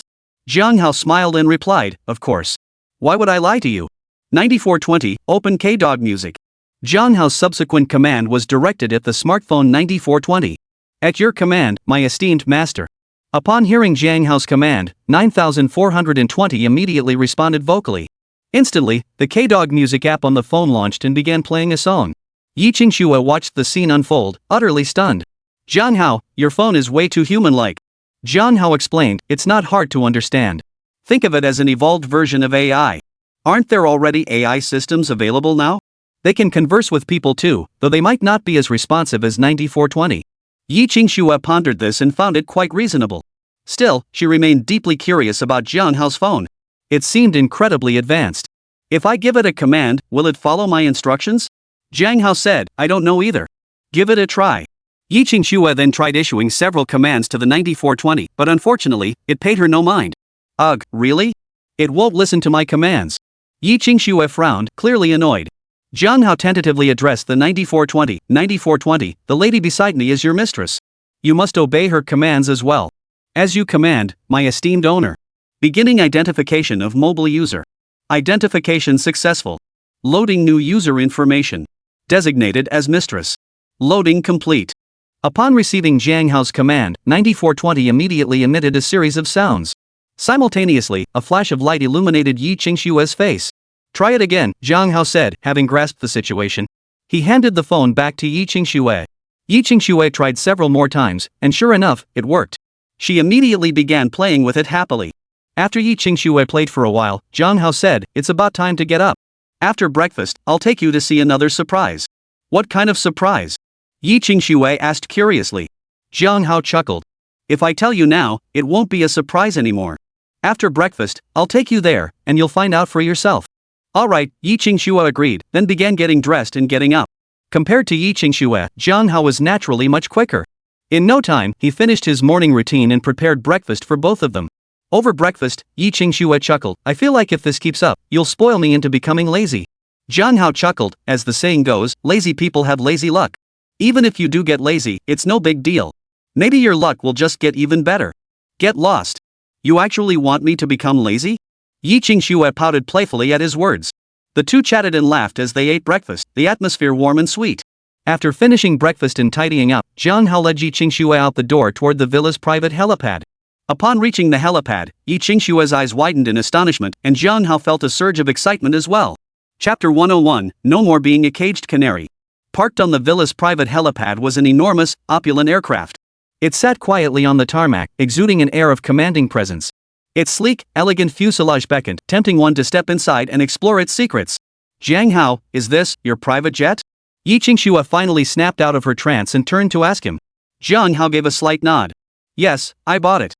Jiang Hao smiled and replied, of course. Why would I lie to you? 9420, open K-Dog music. Jiang Hao's subsequent command was directed at the smartphone 9420. At your command, my esteemed master. Upon hearing Jiang Hao's command, 9420 immediately responded vocally. Instantly, the K-Dog music app on the phone launched and began playing a song. Yi Qingxue watched the scene unfold, utterly stunned. Jiang Hao, your phone is way too human-like. Jiang Hao explained, it's not hard to understand. Think of it as an evolved version of AI. Aren't there already AI systems available now? They can converse with people too, though they might not be as responsive as 9420. Yi Qingxue pondered this and found it quite reasonable. Still, she remained deeply curious about Jiang Hao's phone. It seemed incredibly advanced. If I give it a command, will it follow my instructions? Jiang Hao said, I don't know either. Give it a try. Yi Qingxue then tried issuing several commands to the 9420, but unfortunately, it paid her no mind. Ugh, really? It won't listen to my commands. Yi Qingxue frowned, clearly annoyed. Jiang Hao tentatively addressed the 9420. 9420, the lady beside me is your mistress. You must obey her commands as well. As you command, my esteemed owner. Beginning identification of mobile user. Identification successful. Loading new user information. Designated as mistress. Loading complete. Upon receiving Jiang Hao's command, 9420 immediately emitted a series of sounds. Simultaneously, a flash of light illuminated Yi Qingshue's face. Try it again, Jiang Hao said, having grasped the situation. He handed the phone back to Yi Qingxue. Yi Qingxue tried several more times, and sure enough, it worked. She immediately began playing with it happily. After Yi Qingxue played for a while, Jiang Hao said, it's about time to get up. After breakfast, I'll take you to see another surprise. What kind of surprise? Yi Qingxue asked curiously. Jiang Hao chuckled. If I tell you now, it won't be a surprise anymore. After breakfast, I'll take you there, and you'll find out for yourself. Alright, Yi Qingxue agreed, then began getting dressed and getting up. Compared to Yi Qingxue, Jiang Hao was naturally much quicker. In no time, he finished his morning routine and prepared breakfast for both of them. Over breakfast, Yi Qingxue chuckled, I feel like if this keeps up, you'll spoil me into becoming lazy. Jiang Hao chuckled, as the saying goes, lazy people have lazy luck. Even if you do get lazy, it's no big deal. Maybe your luck will just get even better. Get lost. You actually want me to become lazy? Yi Qingxue pouted playfully at his words. The two chatted and laughed as they ate breakfast, the atmosphere warm and sweet. After finishing breakfast and tidying up, Jiang Hao led Yi Qingxue out the door toward the villa's private helipad. Upon reaching the helipad, Yi Qingxue's eyes widened in astonishment, and Jiang Hao felt a surge of excitement as well. Chapter 101, No More Being a Caged Canary. Parked on the villa's private helipad was an enormous, opulent aircraft. It sat quietly on the tarmac, exuding an air of commanding presence. Its sleek, elegant fuselage beckoned, tempting one to step inside and explore its secrets. Jiang Hao, is this your private jet? Yi Qingxue finally snapped out of her trance and turned to ask him. Jiang Hao gave a slight nod. Yes, I bought it.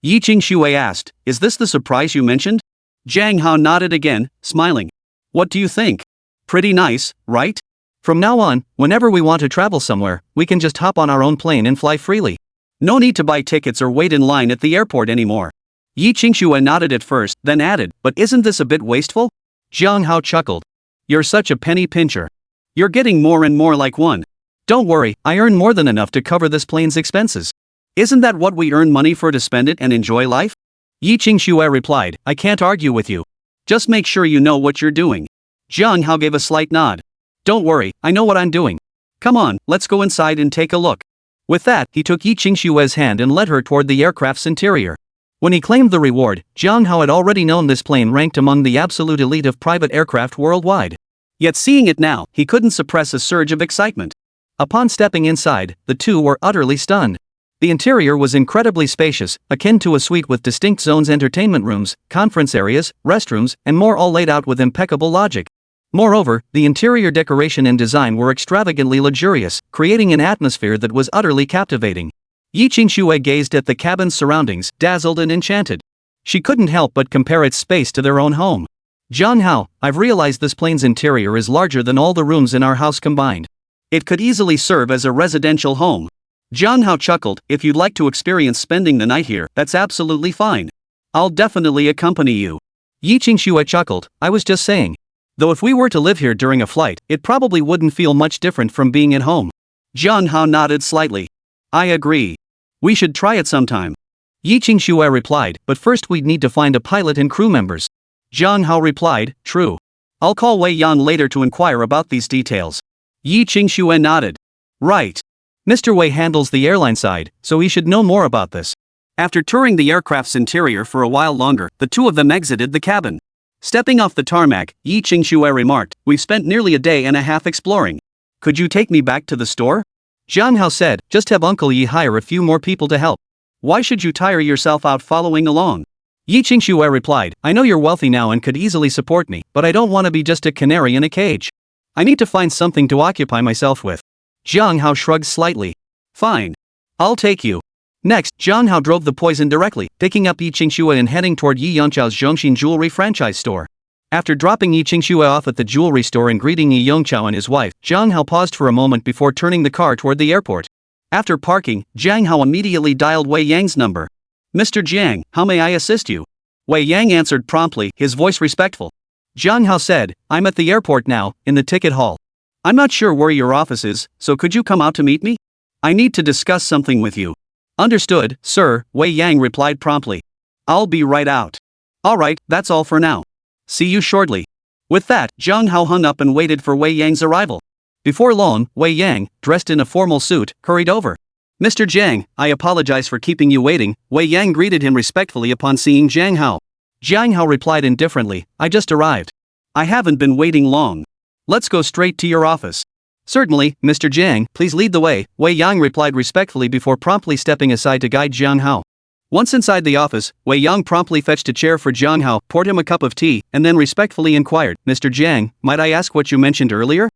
Yi Qingxue asked, is this the surprise you mentioned? Jiang Hao nodded again, smiling. What do you think? Pretty nice, right? From now on, whenever we want to travel somewhere, we can just hop on our own plane and fly freely. No need to buy tickets or wait in line at the airport anymore. Yi Qingxue nodded at first, then added, but isn't this a bit wasteful? Jiang Hao chuckled. You're such a penny pincher. You're getting more and more like one. Don't worry, I earn more than enough to cover this plane's expenses. Isn't that what we earn money for, to spend it and enjoy life? Yi Qingxue replied, I can't argue with you. Just make sure you know what you're doing. Jiang Hao gave a slight nod. Don't worry, I know what I'm doing. Come on, let's go inside and take a look. With that, he took Yi Qingxue's hand and led her toward the aircraft's interior. When he claimed the reward, Jiang Hao had already known this plane ranked among the absolute elite of private aircraft worldwide. Yet seeing it now, he couldn't suppress a surge of excitement. Upon stepping inside, the two were utterly stunned. The interior was incredibly spacious, akin to a suite with distinct zones: entertainment rooms, conference areas, restrooms, and more, all laid out with impeccable logic. Moreover, the interior decoration and design were extravagantly luxurious, creating an atmosphere that was utterly captivating. Yi Qingxue gazed at the cabin's surroundings, dazzled and enchanted. She couldn't help but compare its space to their own home. Jiang Hao, I've realized this plane's interior is larger than all the rooms in our house combined. It could easily serve as a residential home. Jiang Hao chuckled, if you'd like to experience spending the night here, that's absolutely fine. I'll definitely accompany you. Yi Qingxue chuckled, I was just saying. Though if we were to live here during a flight, it probably wouldn't feel much different from being at home. Jiang Hao nodded slightly. I agree. We should try it sometime. Yi Qingxue replied, but first we'd need to find a pilot and crew members. Jiang Hao replied, true. I'll call Wei Yan later to inquire about these details. Yi Qingxue nodded. Right. Mr. Wei handles the airline side, so he should know more about this. After touring the aircraft's interior for a while longer, the two of them exited the cabin. Stepping off the tarmac, Yi Qingxue remarked, we've spent nearly a day and a half exploring. Could you take me back to the store? Jiang Hao said, just have Uncle Yi hire a few more people to help. Why should you tire yourself out following along? Yi Qingxue replied, I know you're wealthy now and could easily support me, but I don't want to be just a canary in a cage. I need to find something to occupy myself with. Jiang Hao shrugged slightly. Fine. I'll take you. Next, Jiang Hao drove the poison directly, picking up Yi Qingxue and heading toward Yi Yongchao's Zhongxin jewelry franchise store. After dropping Yi Qingxue off at the jewelry store and greeting Yi Yongchao and his wife, Jiang Hao paused for a moment before turning the car toward the airport. After parking, Jiang Hao immediately dialed Wei Yang's number. Mr. Jiang, how may I assist you? Wei Yang answered promptly, his voice respectful. Jiang Hao said, I'm at the airport now, in the ticket hall. I'm not sure where your office is, so could you come out to meet me? I need to discuss something with you. Understood, sir, Wei Yang replied promptly. I'll be right out. Alright, that's all for now. See you shortly. With that, Jiang Hao hung up and waited for Wei Yang's arrival. Before long, Wei Yang, dressed in a formal suit, hurried over. Mr. Jiang, I apologize for keeping you waiting, Wei Yang greeted him respectfully upon seeing Jiang Hao. Jiang Hao replied indifferently, I just arrived. I haven't been waiting long. Let's go straight to your office. Certainly, Mr. Jiang, please lead the way, Wei Yang replied respectfully before promptly stepping aside to guide Jiang Hao. Once inside the office, Wei Yang promptly fetched a chair for Jiang Hao, poured him a cup of tea, and then respectfully inquired, Mr. Jiang, might I ask what you mentioned earlier?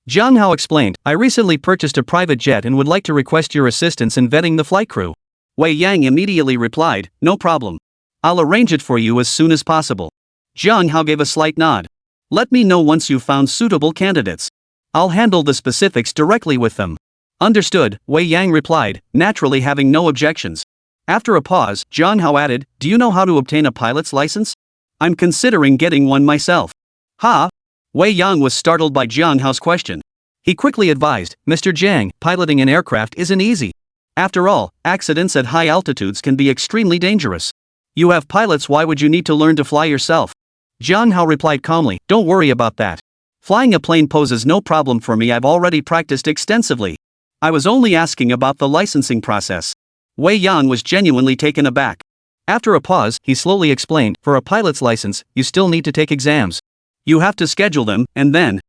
Jiang Hao explained, I recently purchased a private jet and would like to request your assistance in vetting the flight crew. Wei Yang immediately replied, no problem. I'll arrange it for you as soon as possible. Jiang Hao gave a slight nod. Let me know once you've found suitable candidates. I'll handle the specifics directly with them. Understood, Wei Yang replied, naturally having no objections. After a pause, Jiang Hao added, do you know how to obtain a pilot's license? I'm considering getting one myself. Ha? Wei Yang was startled by Jiang Hao's question. He quickly advised, Mr. Jiang, piloting an aircraft isn't easy. After all, accidents at high altitudes can be extremely dangerous. You have pilots, why would you need to learn to fly yourself? Jiang Hao replied calmly, don't worry about that. Flying a plane poses no problem for me, I've already practiced extensively. I was only asking about the licensing process. Wei Yang was genuinely taken aback. After a pause, he slowly explained, for a pilot's license, you still need to take exams. You have to schedule them, and then,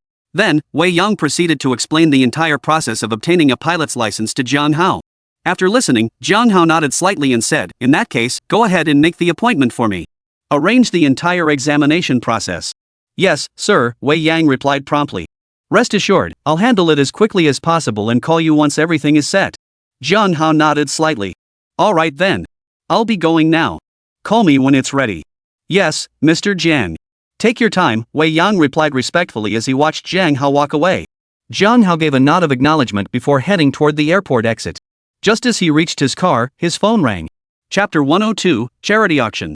Wei Yang proceeded to explain the entire process of obtaining a pilot's license to Jiang Hao. After listening, Jiang Hao nodded slightly and said, in that case, go ahead and make the appointment for me. Arrange the entire examination process. Yes, sir, Wei Yang replied promptly. Rest assured, I'll handle it as quickly as possible and call you once everything is set. Jiang Hao nodded slightly. Alright then. I'll be going now. Call me when it's ready. Yes, Mr. Jiang. Take your time, Wei Yang replied respectfully as he watched Jiang Hao walk away. Jiang Hao gave a nod of acknowledgement before heading toward the airport exit. Just as he reached his car, his phone rang. Chapter 102, Charity Auction.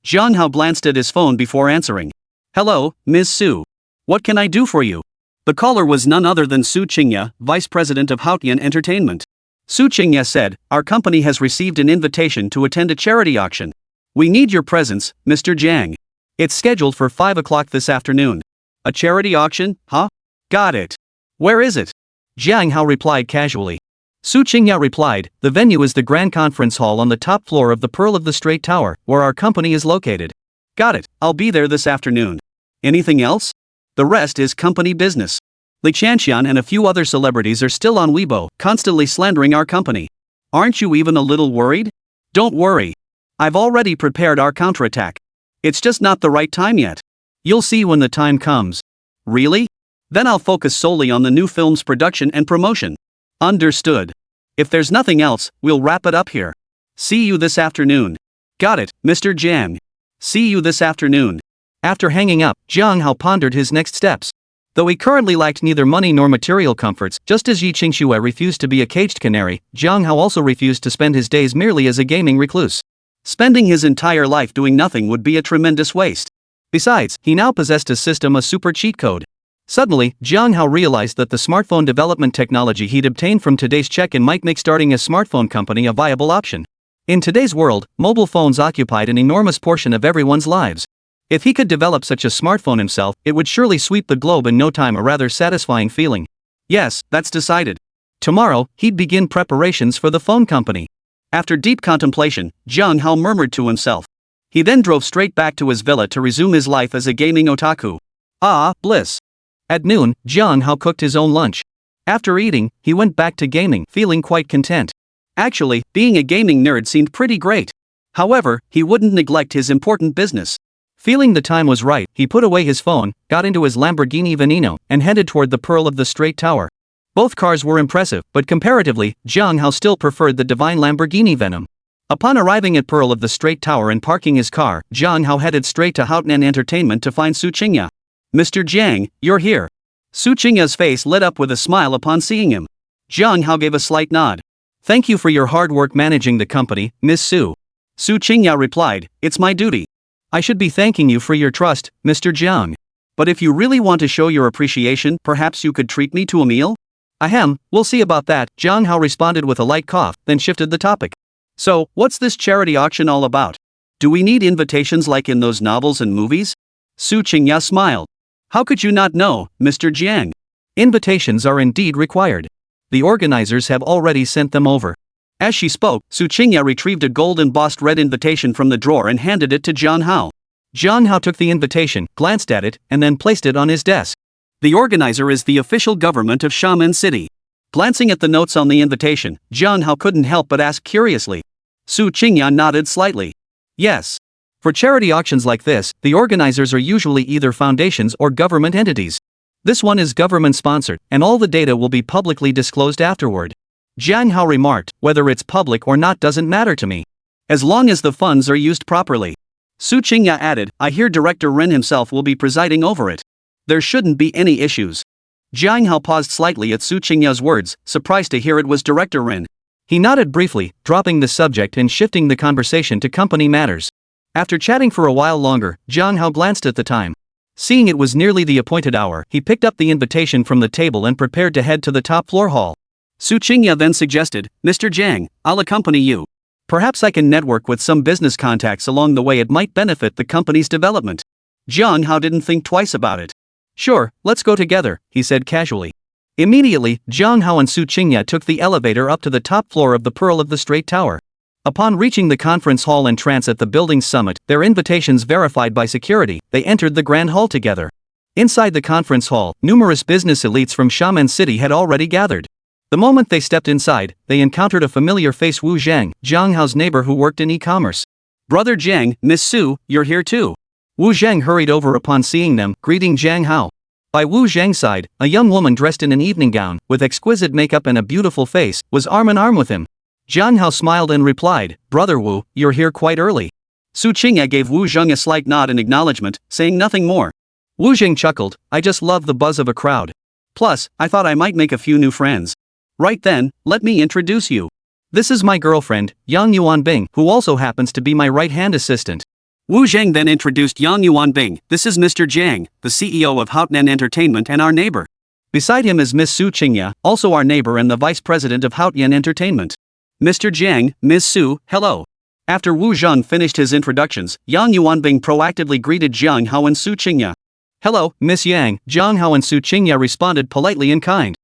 Jiang Hao glanced at his phone before answering. Hello, Ms. Su. What can I do for you? The caller was none other than Su Qingya, Vice President of Haotian Entertainment. Su Qingya said, our company has received an invitation to attend a charity auction. We need your presence, Mr. Jiang. It's scheduled for 5 o'clock this afternoon. A charity auction, huh? Got it. Where is it? Jiang Hao replied casually. Su Qingya replied, the venue is the Grand Conference Hall on the top floor of the Pearl of the Straight Tower, where our company is located. Got it, I'll be there this afternoon. Anything else? The rest is company business. Li Chanxian and a few other celebrities are still on Weibo, constantly slandering our company. Aren't you even a little worried? Don't worry. I've already prepared our counterattack. It's just not the right time yet. You'll see when the time comes. Really? Then I'll focus solely on the new film's production and promotion. Understood. If there's nothing else, we'll wrap it up here. See you this afternoon. Got it, Mr. Jiang. See you this afternoon. After hanging up, Jiang Hao pondered his next steps. Though he currently lacked neither money nor material comforts, just as Yi Qingxue refused to be a caged canary, Jiang Hao also refused to spend his days merely as a gaming recluse. Spending his entire life doing nothing would be a tremendous waste. Besides, he now possessed a system, a super cheat code. Suddenly, Jiang Hao realized that the smartphone development technology he'd obtained from today's check-in might make starting a smartphone company a viable option. In today's world, mobile phones occupied an enormous portion of everyone's lives. If he could develop such a smartphone himself, it would surely sweep the globe in no time, a rather satisfying feeling. Yes, that's decided. Tomorrow, he'd begin preparations for the phone company. After deep contemplation, Jiang Hao murmured to himself. He then drove straight back to his villa to resume his life as a gaming otaku. Ah, bliss. At noon, Jiang Hao cooked his own lunch. After eating, he went back to gaming, feeling quite content. Actually, being a gaming nerd seemed pretty great. However, he wouldn't neglect his important business. Feeling the time was right, he put away his phone, got into his Lamborghini Veneno, and headed toward the Pearl of the Straight Tower. Both cars were impressive, but comparatively, Jiang Hao still preferred the divine Lamborghini Venom. Upon arriving at Pearl of the Straight Tower and parking his car, Jiang Hao headed straight to Haotian Entertainment to find Su Qingya. Mr. Jiang, you're here. Su Qingya's face lit up with a smile upon seeing him. Jiang Hao gave a slight nod. Thank you for your hard work managing the company, Miss Su. Su Qingya replied, it's my duty. I should be thanking you for your trust, Mr. Jiang. But if you really want to show your appreciation, perhaps you could treat me to a meal? Ahem, we'll see about that, Jiang Hao responded with a light cough, then shifted the topic. So, what's this charity auction all about? Do we need invitations like in those novels and movies? Su Qingya smiled. How could you not know, Mr. Jiang? Invitations are indeed required. The organizers have already sent them over. As she spoke, Su Qingya retrieved a gold-embossed red invitation from the drawer and handed it to Jiang Hao. Jiang Hao took the invitation, glanced at it, and then placed it on his desk. The organizer is the official government of Xiamen City. Glancing at the notes on the invitation, Jiang Hao couldn't help but ask curiously. Su Qingya nodded slightly. Yes. For charity auctions like this, the organizers are usually either foundations or government entities. This one is government-sponsored, and all the data will be publicly disclosed afterward. Jiang Hao remarked, whether it's public or not doesn't matter to me. As long as the funds are used properly. Su Qingya added, I hear Director Ren himself will be presiding over it. There shouldn't be any issues. Jiang Hao paused slightly at Su Qingya's words, surprised to hear it was Director Ren. He nodded briefly, dropping the subject and shifting the conversation to company matters. After chatting for a while longer, Jiang Hao glanced at the time. Seeing it was nearly the appointed hour, he picked up the invitation from the table and prepared to head to the top floor hall. Su Qingya then suggested, Mr. Jiang, I'll accompany you. Perhaps I can network with some business contacts along the way. It might benefit the company's development. Jiang Hao didn't think twice about it. Sure, let's go together, he said casually. Immediately, Jiang Hao and Su Qingya took the elevator up to the top floor of the Pearl of the Straight Tower. Upon reaching the conference hall entrance at the building's summit, their invitations verified by security, they entered the grand hall together. Inside the conference hall, numerous business elites from Xiamen City had already gathered. The moment they stepped inside, they encountered a familiar face, Wu Zhang, Jiang Hao's neighbor who worked in e-commerce. Brother Jiang, Miss Su, you're here too. Wu Zhang hurried over upon seeing them, greeting Jiang Hao. By Wu Zhang's side, a young woman dressed in an evening gown, with exquisite makeup and a beautiful face, was arm in arm with him. Jiang Hao smiled and replied, Brother Wu, you're here quite early. Su Qingya gave Wu Zhang a slight nod in acknowledgement, saying nothing more. Wu Zhang chuckled, I just love the buzz of a crowd. Plus, I thought I might make a few new friends. Right then, let me introduce you. This is my girlfriend, Yang Yuanbing, who also happens to be my right-hand assistant. Wu Zhang then introduced Yang Yuanbing. This is Mr. Jiang, the CEO of Haotian Entertainment and our neighbor. Beside him is Miss Su Qingya, also our neighbor and the vice president of Haotian Entertainment. Mr. Jiang, Ms. Su, hello. After Wu Zhang finished his introductions, Yang Yuanbing proactively greeted Jiang Hao and Su Qingya. Hello, Miss Yang. Jiang Hao and Su Qingya responded politely and kind.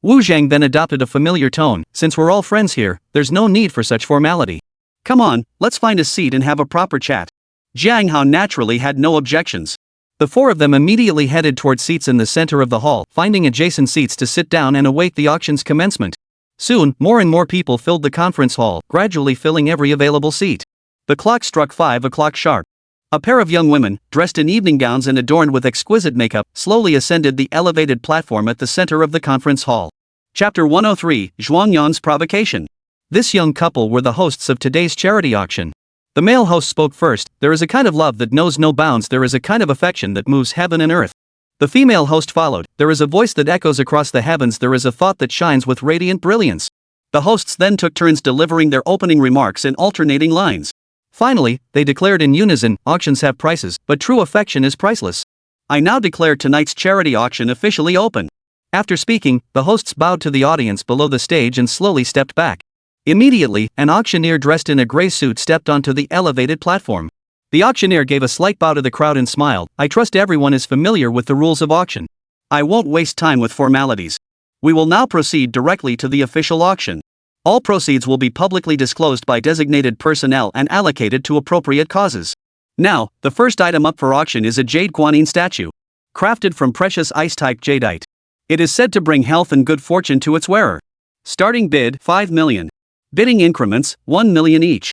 Wu Zhang then adopted a familiar tone, since we're all friends here, there's no need for such formality. Come on, let's find a seat and have a proper chat. Jiang Hao naturally had no objections. The four of them immediately headed toward seats in the center of the hall, finding adjacent seats to sit down and await the auction's commencement. Soon, more and more people filled the conference hall, gradually filling every available seat. The clock struck 5 o'clock sharp. A pair of young women, dressed in evening gowns and adorned with exquisite makeup, slowly ascended the elevated platform at the center of the conference hall. Chapter 103, Zhuangyan's Provocation. This young couple were the hosts of today's charity auction. The male host spoke first, there is a kind of love that knows no bounds, there is a kind of affection that moves heaven and earth. The female host followed, there is a voice that echoes across the heavens, there is a thought that shines with radiant brilliance. The hosts then took turns delivering their opening remarks in alternating lines. Finally, they declared in unison, auctions have prices, but true affection is priceless. I now declare tonight's charity auction officially open. After speaking, the hosts bowed to the audience below the stage and slowly stepped back. Immediately, an auctioneer dressed in a gray suit stepped onto the elevated platform. The auctioneer gave a slight bow to the crowd and smiled, I trust everyone is familiar with the rules of auction. I won't waste time with formalities. We will now proceed directly to the official auction. All proceeds will be publicly disclosed by designated personnel and allocated to appropriate causes. Now, the first item up for auction is a Jade Guanyin statue. Crafted from precious ice-type jadeite. It is said to bring health and good fortune to its wearer. Starting bid, 5 million. Bidding increments, 1 million each.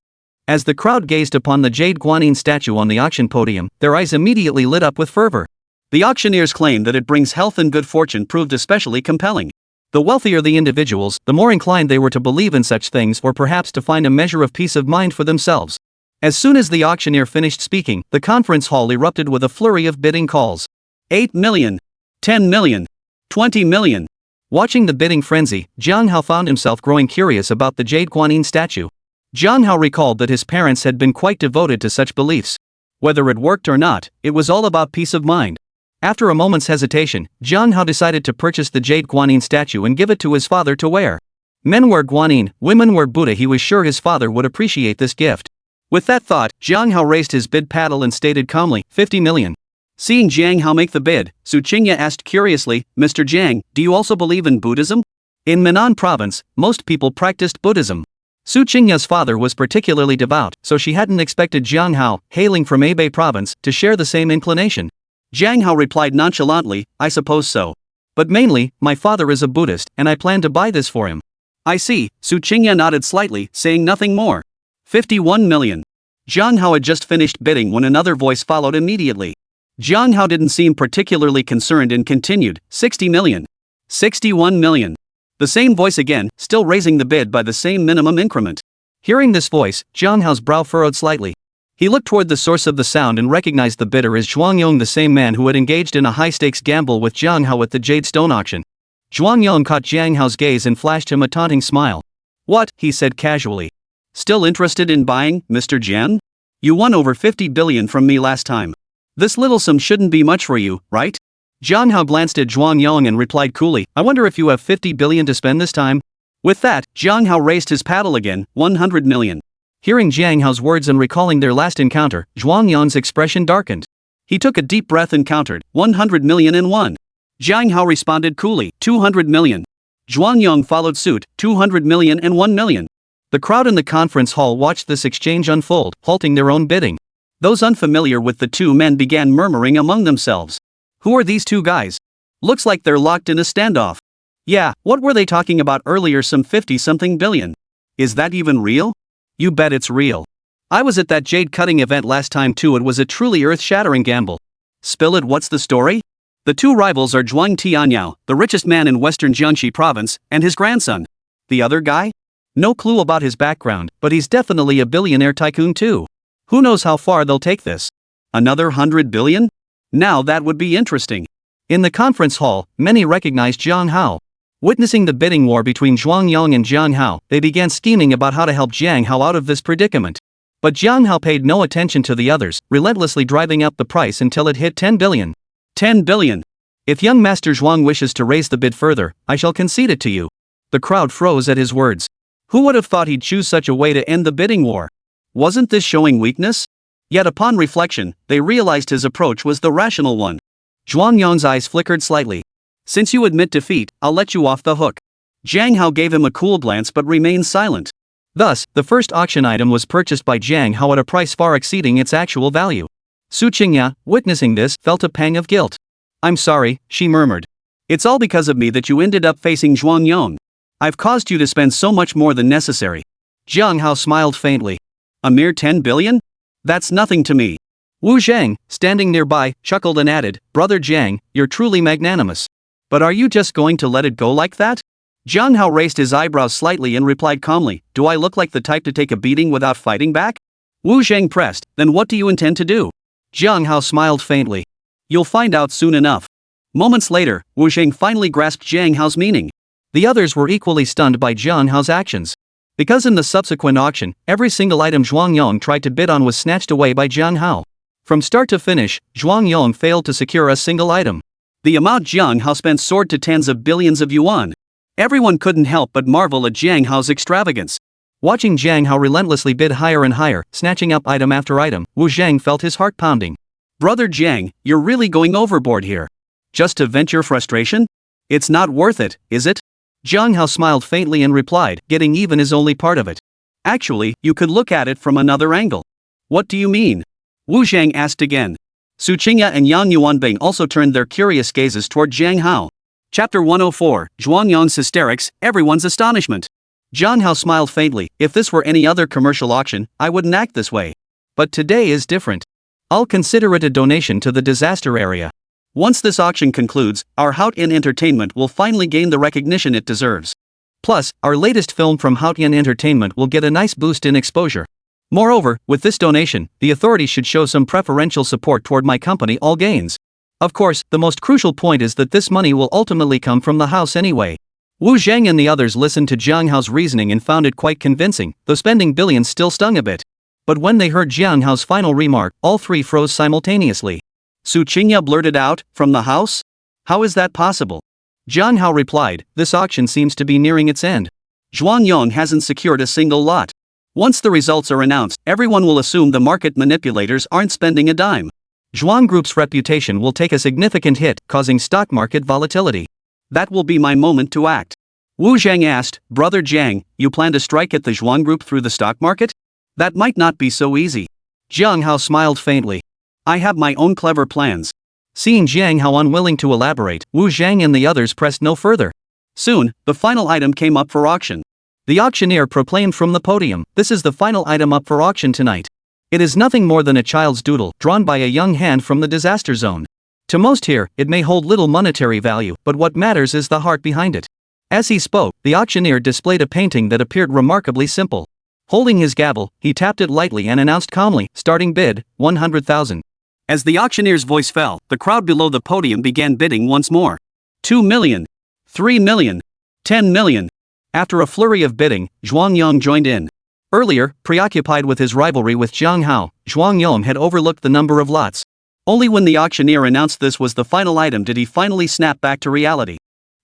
As the crowd gazed upon the Jade Guanyin statue on the auction podium, their eyes immediately lit up with fervor. The auctioneer's claim that it brings health and good fortune proved especially compelling. The wealthier the individuals, the more inclined they were to believe in such things or perhaps to find a measure of peace of mind for themselves. As soon as the auctioneer finished speaking, the conference hall erupted with a flurry of bidding calls. 8 million. 10 million. 20 million. Watching the bidding frenzy, Jiang Hao found himself growing curious about the Jade Guanyin statue. Jiang Hao recalled that his parents had been quite devoted to such beliefs. Whether it worked or not, it was all about peace of mind. After a moment's hesitation, Jiang Hao decided to purchase the jade guanyin statue and give it to his father to wear. Men wear guanyin, women wear Buddha. He was sure his father would appreciate this gift. With that thought, Jiang Hao raised his bid paddle and stated calmly, 50 million. Seeing Jiang Hao make the bid, Su Qingya asked curiously, Mr. Jiang, do you also believe in Buddhism? In Minnan province, most people practiced Buddhism. Su Qingya's father was particularly devout, so she hadn't expected Jiang Hao, hailing from Hebei province, to share the same inclination. Jiang Hao replied nonchalantly, I suppose so. But mainly, my father is a Buddhist, and I plan to buy this for him. I see, Su Qingya nodded slightly, saying nothing more. 51 million. Jiang Hao had just finished bidding when another voice followed immediately. Jiang Hao didn't seem particularly concerned and continued, 60 million. 61 million. The same voice again, still raising the bid by the same minimum increment. Hearing this voice, Jiang Hao's brow furrowed slightly. He looked toward the source of the sound and recognized the bidder as Zhuang Yong, the same man who had engaged in a high-stakes gamble with Jiang Hao at the Jade Stone auction. Zhuang Yong caught Jiang Hao's gaze and flashed him a taunting smile. What, he said casually. Still interested in buying, Mr. Jian? You won over 50 billion from me last time. This little sum shouldn't be much for you, right? Jiang Hao glanced at Zhuang Yong and replied coolly, I wonder if you have 50 billion to spend this time? With that, Jiang Hao raised his paddle again, 100 million. Hearing Jiang Hao's words and recalling their last encounter, Zhuang Yong's expression darkened. He took a deep breath and countered, 100 million and won. Jiang Hao responded coolly, 200 million. Zhuang Yong followed suit, 200 million and 1 million. The crowd in the conference hall watched this exchange unfold, halting their own bidding. Those unfamiliar with the two men began murmuring among themselves. Who are these two guys? Looks like they're locked in a standoff. Yeah, what were they talking about earlier? Some 50-something billion. Is that even real? You bet it's real. I was at that jade cutting event last time too. It was a truly earth-shattering gamble. Spill it. What's the story? The two rivals are Zhuang Tianyao, the richest man in western Jiangxi province, and his grandson. The other guy? No clue about his background, but he's definitely a billionaire tycoon too. Who knows how far they'll take this? Another 100 billion? Now that would be interesting. In the conference hall, many recognized Jiang Hao. Witnessing the bidding war between Zhuang Yong and Jiang Hao, they began scheming about how to help Jiang Hao out of this predicament. But Jiang Hao paid no attention to the others, relentlessly driving up the price until it hit 10 billion. 10 billion. If young Master Zhuang wishes to raise the bid further, I shall concede it to you. The crowd froze at his words. Who would have thought he'd choose such a way to end the bidding war? Wasn't this showing weakness? Yet upon reflection, they realized his approach was the rational one. Zhuang Yong's eyes flickered slightly. Since you admit defeat, I'll let you off the hook. Jiang Hao gave him a cool glance but remained silent. Thus, the first auction item was purchased by Jiang Hao at a price far exceeding its actual value. Su Qingya, witnessing this, felt a pang of guilt. I'm sorry, she murmured. It's all because of me that you ended up facing Zhuang Yong. I've caused you to spend so much more than necessary. Jiang Hao smiled faintly. A mere 10 billion? That's nothing to me. Wu Zhang, standing nearby, chuckled and added, Brother Jiang, you're truly magnanimous. But are you just going to let it go like that? Jiang Hao raised his eyebrows slightly and replied calmly, Do I look like the type to take a beating without fighting back? Wu Zhang pressed, Then what do you intend to do? Jiang Hao smiled faintly. You'll find out soon enough. Moments later, Wu Zhang finally grasped Jiang Hao's meaning. The others were equally stunned by Jiang Hao's actions. Because in the subsequent auction, every single item Zhuang Yong tried to bid on was snatched away by Jiang Hao. From start to finish, Zhuang Yong failed to secure a single item. The amount Jiang Hao spent soared to tens of billions of yuan. Everyone couldn't help but marvel at Jiang Hao's extravagance. Watching Jiang Hao relentlessly bid higher and higher, snatching up item after item, Wu Zhang felt his heart pounding. Brother Jiang, you're really going overboard here. Just to vent your frustration? It's not worth it, is it? Jiang Hao smiled faintly and replied, Getting even is only part of it. Actually, you could look at it from another angle. What do you mean? Wu Zhang asked again. Su Qingya and Yang Yuanbing also turned their curious gazes toward Jiang Hao. Chapter 104, Zhuang Yong's hysterics, everyone's astonishment. Jiang Hao smiled faintly, If this were any other commercial auction, I wouldn't act this way. But today is different. I'll consider it a donation to the disaster area. Once this auction concludes, our Houtian Entertainment will finally gain the recognition it deserves. Plus, our latest film from Houtian Entertainment will get a nice boost in exposure. Moreover, with this donation, the authorities should show some preferential support toward my company. All gains. Of course, the most crucial point is that this money will ultimately come from the house anyway. Wu Zhang and the others listened to Jiang Hao's reasoning and found it quite convincing, though spending billions still stung a bit. But when they heard Jiang Hao's final remark, all three froze simultaneously. Su Qingya blurted out, "From the house? How is that possible?" Jiang Hao replied, "This auction seems to be nearing its end. Zhuang Yong hasn't secured a single lot. Once the results are announced, everyone will assume the market manipulators aren't spending a dime. Zhuang Group's reputation will take a significant hit, causing stock market volatility. That will be my moment to act." Wu Zhang asked, "Brother Jiang, you plan to strike at the Zhuang Group through the stock market? That might not be so easy." Jiang Hao smiled faintly. "I have my own clever plans." Seeing Jiang Hao unwilling to elaborate, Wu Zhang and the others pressed no further. Soon, the final item came up for auction. The auctioneer proclaimed from the podium, "This is the final item up for auction tonight. It is nothing more than a child's doodle, drawn by a young hand from the disaster zone. To most here, it may hold little monetary value, but what matters is the heart behind it." As he spoke, the auctioneer displayed a painting that appeared remarkably simple. Holding his gavel, he tapped it lightly and announced calmly, "Starting bid, 100,000. As the auctioneer's voice fell, the crowd below the podium began bidding once more. 2 million. 3 million. 10 million. After a flurry of bidding, Zhuang Yong joined in. Earlier, preoccupied with his rivalry with Jiang Hao, Zhuang Yong had overlooked the number of lots. Only when the auctioneer announced this was the final item did he finally snap back to reality.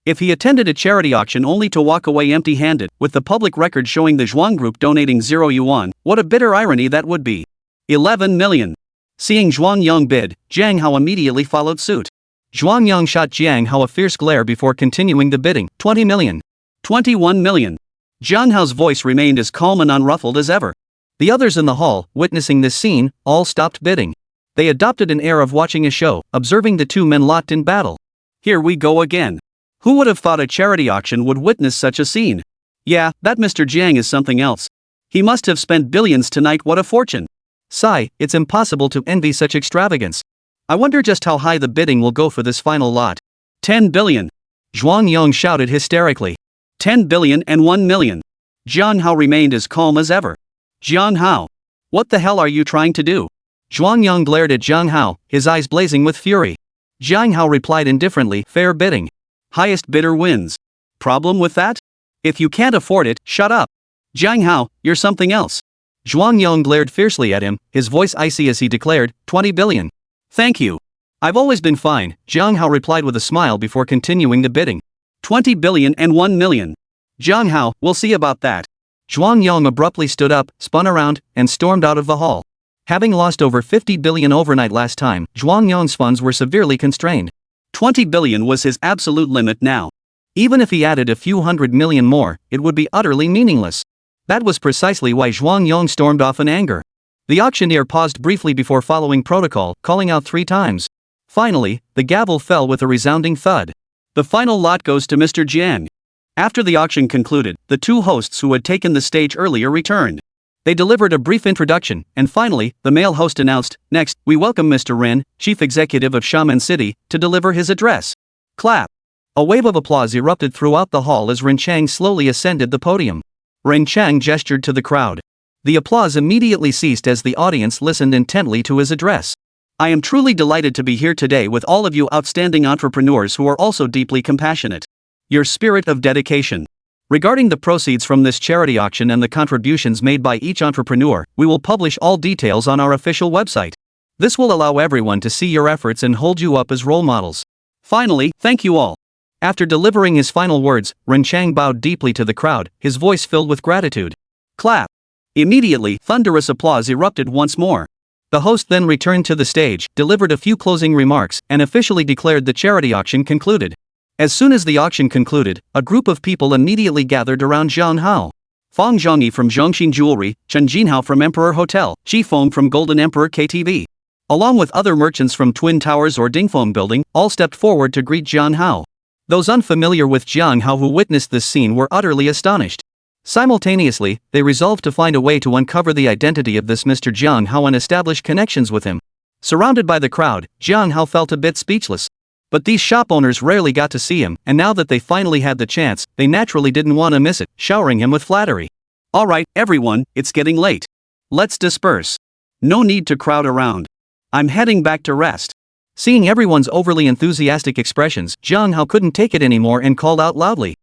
If he attended a charity auction only to walk away empty-handed, with the public record showing the Zhuang Group donating 0 yuan, what a bitter irony that would be. 11 million. Seeing Zhuang Yong bid, Jiang Hao immediately followed suit. Zhuang Yong shot Jiang Hao a fierce glare before continuing the bidding, 20 million. 21 million. Jiang Hao's voice remained as calm and unruffled as ever. The others in the hall, witnessing this scene, all stopped bidding. They adopted an air of watching a show, observing the two men locked in battle. Here we go again. Who would have thought a charity auction would witness such a scene? Yeah, that Mr. Jiang is something else. He must have spent billions tonight. What a fortune. Sigh, it's impossible to envy such extravagance. I wonder just how high the bidding will go for this final lot. 10 billion. Zhuang Yong shouted hysterically. 10 billion and 1 million. Jiang Hao remained as calm as ever. Jiang Hao. What the hell are you trying to do? Zhuang Yong glared at Jiang Hao, his eyes blazing with fury. Jiang Hao replied indifferently, "Fair bidding. Highest bidder wins. Problem with that? If you can't afford it, shut up. Jiang Hao, you're something else." Zhuang Yong glared fiercely at him, his voice icy as he declared, 20 billion. "Thank you. I've always been fine," Jiang Hao replied with a smile before continuing the bidding. 20 billion and 1 million. Jiang Hao, we'll see about that. Zhuang Yong abruptly stood up, spun around, and stormed out of the hall. Having lost over 50 billion overnight last time, Zhuang Yong's funds were severely constrained. 20 billion was his absolute limit now. Even if he added a few hundred million more, it would be utterly meaningless. That was precisely why Zhuang Yong stormed off in anger. The auctioneer paused briefly before following protocol, calling out 3 times. Finally, the gavel fell with a resounding thud. The final lot goes to Mr. Jiang. After the auction concluded, the two hosts who had taken the stage earlier returned. They delivered a brief introduction, and finally, the male host announced, "Next, we welcome Mr. Ren, Chief Executive of Xiamen City, to deliver his address." Clap. A wave of applause erupted throughout the hall as Ren Chang slowly ascended the podium. Ren Chang gestured to the crowd. The applause immediately ceased as the audience listened intently to his address. "I am truly delighted to be here today with all of you outstanding entrepreneurs who are also deeply compassionate. Your spirit of dedication. Regarding the proceeds from this charity auction and the contributions made by each entrepreneur, we will publish all details on our official website. This will allow everyone to see your efforts and hold you up as role models. Finally, thank you all." After delivering his final words, Ren Chang bowed deeply to the crowd, his voice filled with gratitude. Clap. Immediately, thunderous applause erupted once more. The host then returned to the stage, delivered a few closing remarks, and officially declared the charity auction concluded. As soon as the auction concluded, a group of people immediately gathered around Jiang Hao. Fang Zhongyi from Zhongxin Jewelry, Chen Jinhao from Emperor Hotel, Xi Feng from Golden Emperor KTV. Along with other merchants from Twin Towers or Dingfeng Building, all stepped forward to greet Jiang Hao. Those unfamiliar with Jiang Hao who witnessed this scene were utterly astonished. Simultaneously, they resolved to find a way to uncover the identity of this Mr. Jiang Hao and establish connections with him. Surrounded by the crowd, Jiang Hao felt a bit speechless. But these shop owners rarely got to see him, and now that they finally had the chance, they naturally didn't want to miss it, showering him with flattery. "Alright, everyone, it's getting late. Let's disperse. No need to crowd around. I'm heading back to rest." Seeing everyone's overly enthusiastic expressions, Jiang Hao couldn't take it anymore and called out loudly.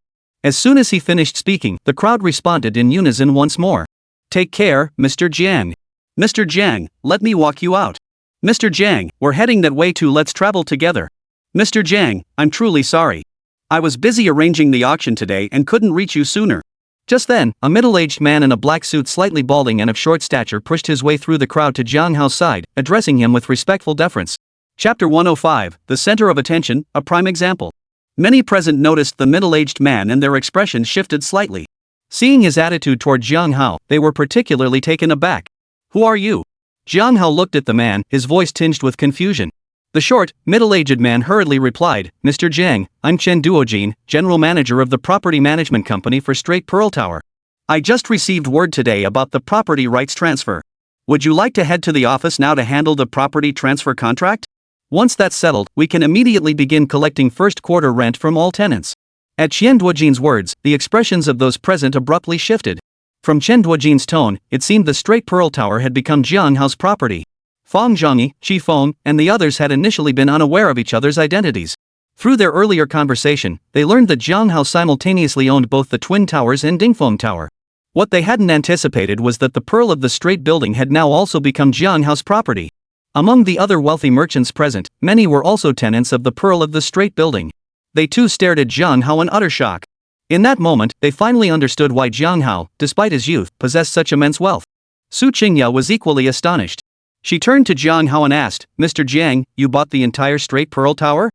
As soon as he finished speaking, the crowd responded in unison once more. "Take care, Mr. Jiang. Mr. Jiang, let me walk you out. Mr. Jiang, we're heading that way too, let's travel together. Mr. Jiang, I'm truly sorry. I was busy arranging the auction today and couldn't reach you sooner. Just then, a middle-aged man in a black suit, slightly balding and of short stature, pushed his way through the crowd to Jiang Hao's side, addressing him with respectful deference. Chapter 105, The Center of Attention, a prime example. Many present noticed the middle-aged man and their expressions shifted slightly. Seeing his attitude toward Jiang Hao, they were particularly taken aback. Who are you? Jiang Hao looked at the man, his voice tinged with confusion. The short, middle-aged man hurriedly replied, Mr. Jiang, I'm Chen Duojin, general manager of the property management company for Straight Pearl Tower. I just received word today about the property rights transfer. Would you like to head to the office now to handle the property transfer contract? Once that's settled, we can immediately begin collecting first quarter rent from all tenants. At Chen Duojin's words, the expressions of those present abruptly shifted. From Chen Duojin's tone, it seemed the Straight Pearl Tower had become Jiang Hao's property. Fang Zhangyi, Qi Feng, and the others had initially been unaware of each other's identities. Through their earlier conversation, they learned that Jiang Hao simultaneously owned both the Twin Towers and Dingfeng Tower. What they hadn't anticipated was that the Pearl of the Straight building had now also become Jiang Hao's property. Among the other wealthy merchants present, many were also tenants of the Pearl of the Straight building. They too stared at Jiang Hao in utter shock. In that moment, they finally understood why Jiang Hao, despite his youth, possessed such immense wealth. Su Qingya was equally astonished. She turned to Jiang Hao and asked, Mr. Jiang, you bought the entire Straight Pearl Tower?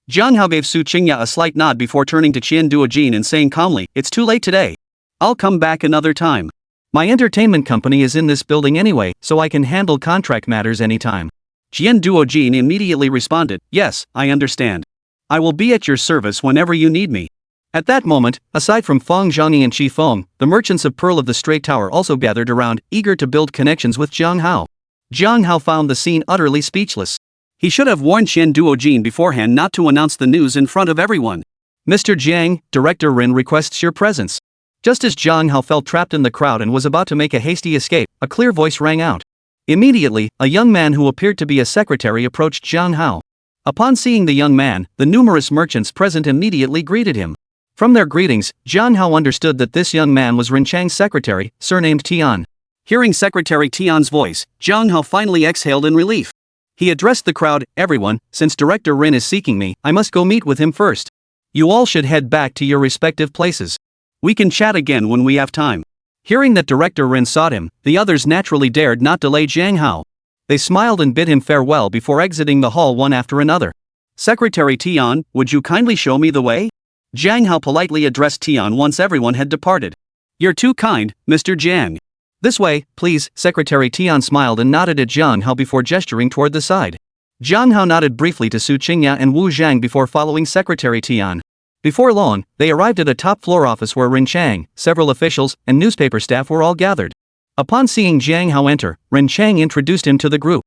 Jiang Hao gave Su Qingya a slight nod before turning to Qian Duojin and saying calmly, it's too late today. I'll come back another time. My entertainment company is in this building anyway, so I can handle contract matters anytime. Qian Duojin immediately responded, yes, I understand. I will be at your service whenever you need me. At that moment, aside from Fang Zhangyi and Qi Feng, the merchants of Pearl of the Straight Tower also gathered around, eager to build connections with Jiang Hao. Jiang Hao found the scene utterly speechless. He should have warned Qian Duojin beforehand not to announce the news in front of everyone. Mr. Jiang, Director Rin requests your presence. Just as Jiang Hao felt trapped in the crowd and was about to make a hasty escape, a clear voice rang out. Immediately, a young man who appeared to be a secretary approached Jiang Hao. Upon seeing the young man, the numerous merchants present immediately greeted him. From their greetings, Jiang Hao understood that this young man was Rin Chang's secretary, surnamed Tian. Hearing Secretary Tian's voice, Jiang Hao finally exhaled in relief. He addressed the crowd, everyone, since Director Rin is seeking me, I must go meet with him first. You all should head back to your respective places. We can chat again when we have time. Hearing that Director Rin sought him, the others naturally dared not delay Jiang Hao. They smiled and bid him farewell before exiting the hall one after another. Secretary Tian, would you kindly show me the way? Jiang Hao politely addressed Tian once everyone had departed. You're too kind, Mr. Jiang. This way, please, Secretary Tian smiled and nodded at Jiang Hao before gesturing toward the side. Jiang Hao nodded briefly to Su Qingya and Wu Zhang before following Secretary Tian. Before long, they arrived at a top-floor office where Rin Chang, several officials, and newspaper staff were all gathered. Upon seeing Jiang Hao enter, Rin Chang introduced him to the group.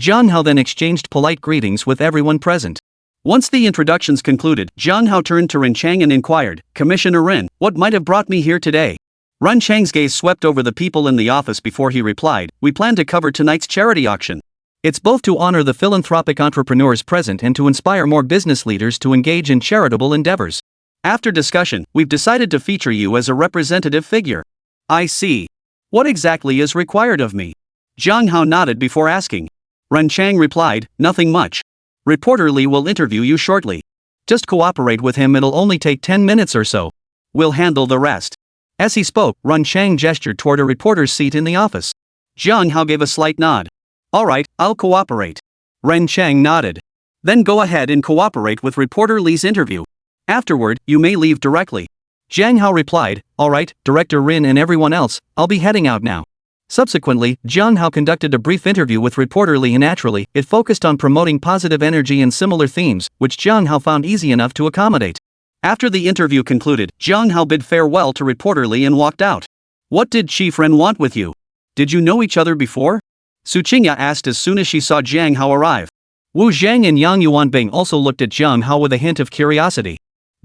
Jiang Hao then exchanged polite greetings with everyone present. Once the introductions concluded, Jiang Hao turned to Rin Chang and inquired, Commissioner Rin, what might have brought me here today? Rin Chang's gaze swept over the people in the office before he replied, we plan to cover tonight's charity auction. It's both to honor the philanthropic entrepreneurs present and to inspire more business leaders to engage in charitable endeavors. After discussion, we've decided to feature you as a representative figure. I see. What exactly is required of me? Jiang Hao nodded before asking. Ren Chang replied, nothing much. Reporter Li will interview you shortly. Just cooperate with him, it'll only take 10 minutes or so. We'll handle the rest. As he spoke, Ren Chang gestured toward a reporter's seat in the office. Jiang Hao gave a slight nod. Alright, I'll cooperate. Ren Chang nodded. Then go ahead and cooperate with reporter Li's interview. Afterward, you may leave directly. Jiang Hao replied, alright, Director Rin and everyone else, I'll be heading out now. Subsequently, Jiang Hao conducted a brief interview with reporter Li and naturally, it focused on promoting positive energy and similar themes, which Jiang Hao found easy enough to accommodate. After the interview concluded, Jiang Hao bid farewell to reporter Li and walked out. What did Chief Ren want with you? Did you know each other before? Su Qingya asked as soon as she saw Jiang Hao arrive. Wu Zhang and Yang Yuanbing also looked at Jiang Hao with a hint of curiosity.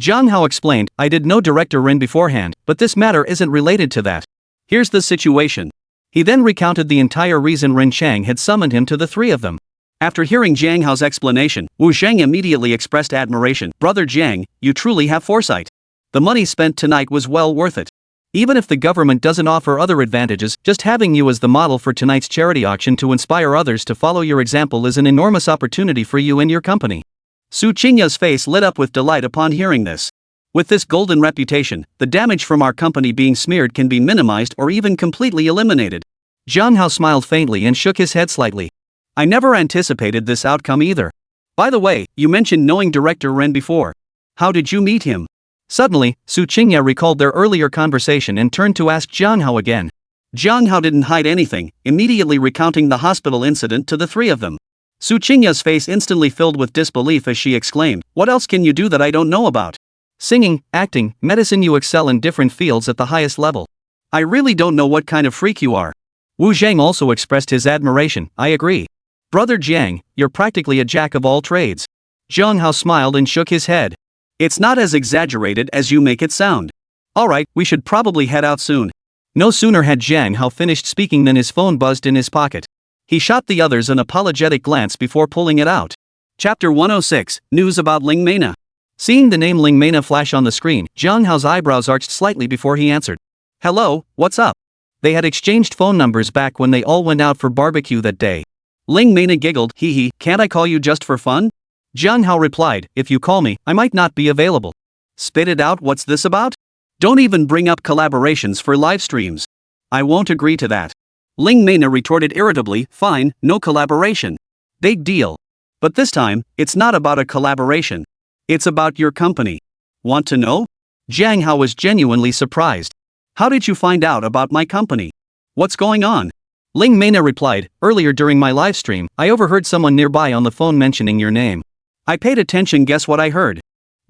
Jiang Hao explained, I did know Director Ren beforehand, but this matter isn't related to that. Here's the situation. He then recounted the entire reason Ren Chang had summoned him to the three of them. After hearing Jiang Hao's explanation, Wu Zhang immediately expressed admiration. Brother Jiang, you truly have foresight. The money spent tonight was well worth it. Even if the government doesn't offer other advantages, just having you as the model for tonight's charity auction to inspire others to follow your example is an enormous opportunity for you and your company. Su Qingya's face lit up with delight upon hearing this. With this golden reputation, the damage from our company being smeared can be minimized or even completely eliminated. Jiang Hao smiled faintly and shook his head slightly. I never anticipated this outcome either. By the way, you mentioned knowing Director Ren before. How did you meet him? Suddenly, Su Qingya recalled their earlier conversation and turned to ask Jiang Hao again. Jiang Hao didn't hide anything, immediately recounting the hospital incident to the three of them. Su Qingya's face instantly filled with disbelief as she exclaimed, "What else can you do that I don't know about? Singing, acting, medicine, you excel in different fields at the highest level. I really don't know what kind of freak you are." Wu Zhang also expressed his admiration. I agree. Brother Jiang, you're practically a jack of all trades. Jiang Hao smiled and shook his head. It's not as exaggerated as you make it sound. Alright, we should probably head out soon. No sooner had Jiang Hao finished speaking than his phone buzzed in his pocket. He shot the others an apologetic glance before pulling it out. Chapter 106, News about Ling Mena. Seeing the name Ling Mena flash on the screen, Jiang Hao's eyebrows arched slightly before he answered. Hello, what's up? They had exchanged phone numbers back when they all went out for barbecue that day. Ling Mena giggled, hee hee, can't I call you just for fun? Jiang Hao replied, if you call me, I might not be available. Spit it out, what's this about? Don't even bring up collaborations for live streams. I won't agree to that. Ling Mena retorted irritably, fine, no collaboration. Big deal. But this time, it's not about a collaboration. It's about your company. Want to know? Jiang Hao was genuinely surprised. How did you find out about my company? What's going on? Ling Mena replied, earlier during my live stream, I overheard someone nearby on the phone mentioning your name. I paid attention, guess what I heard?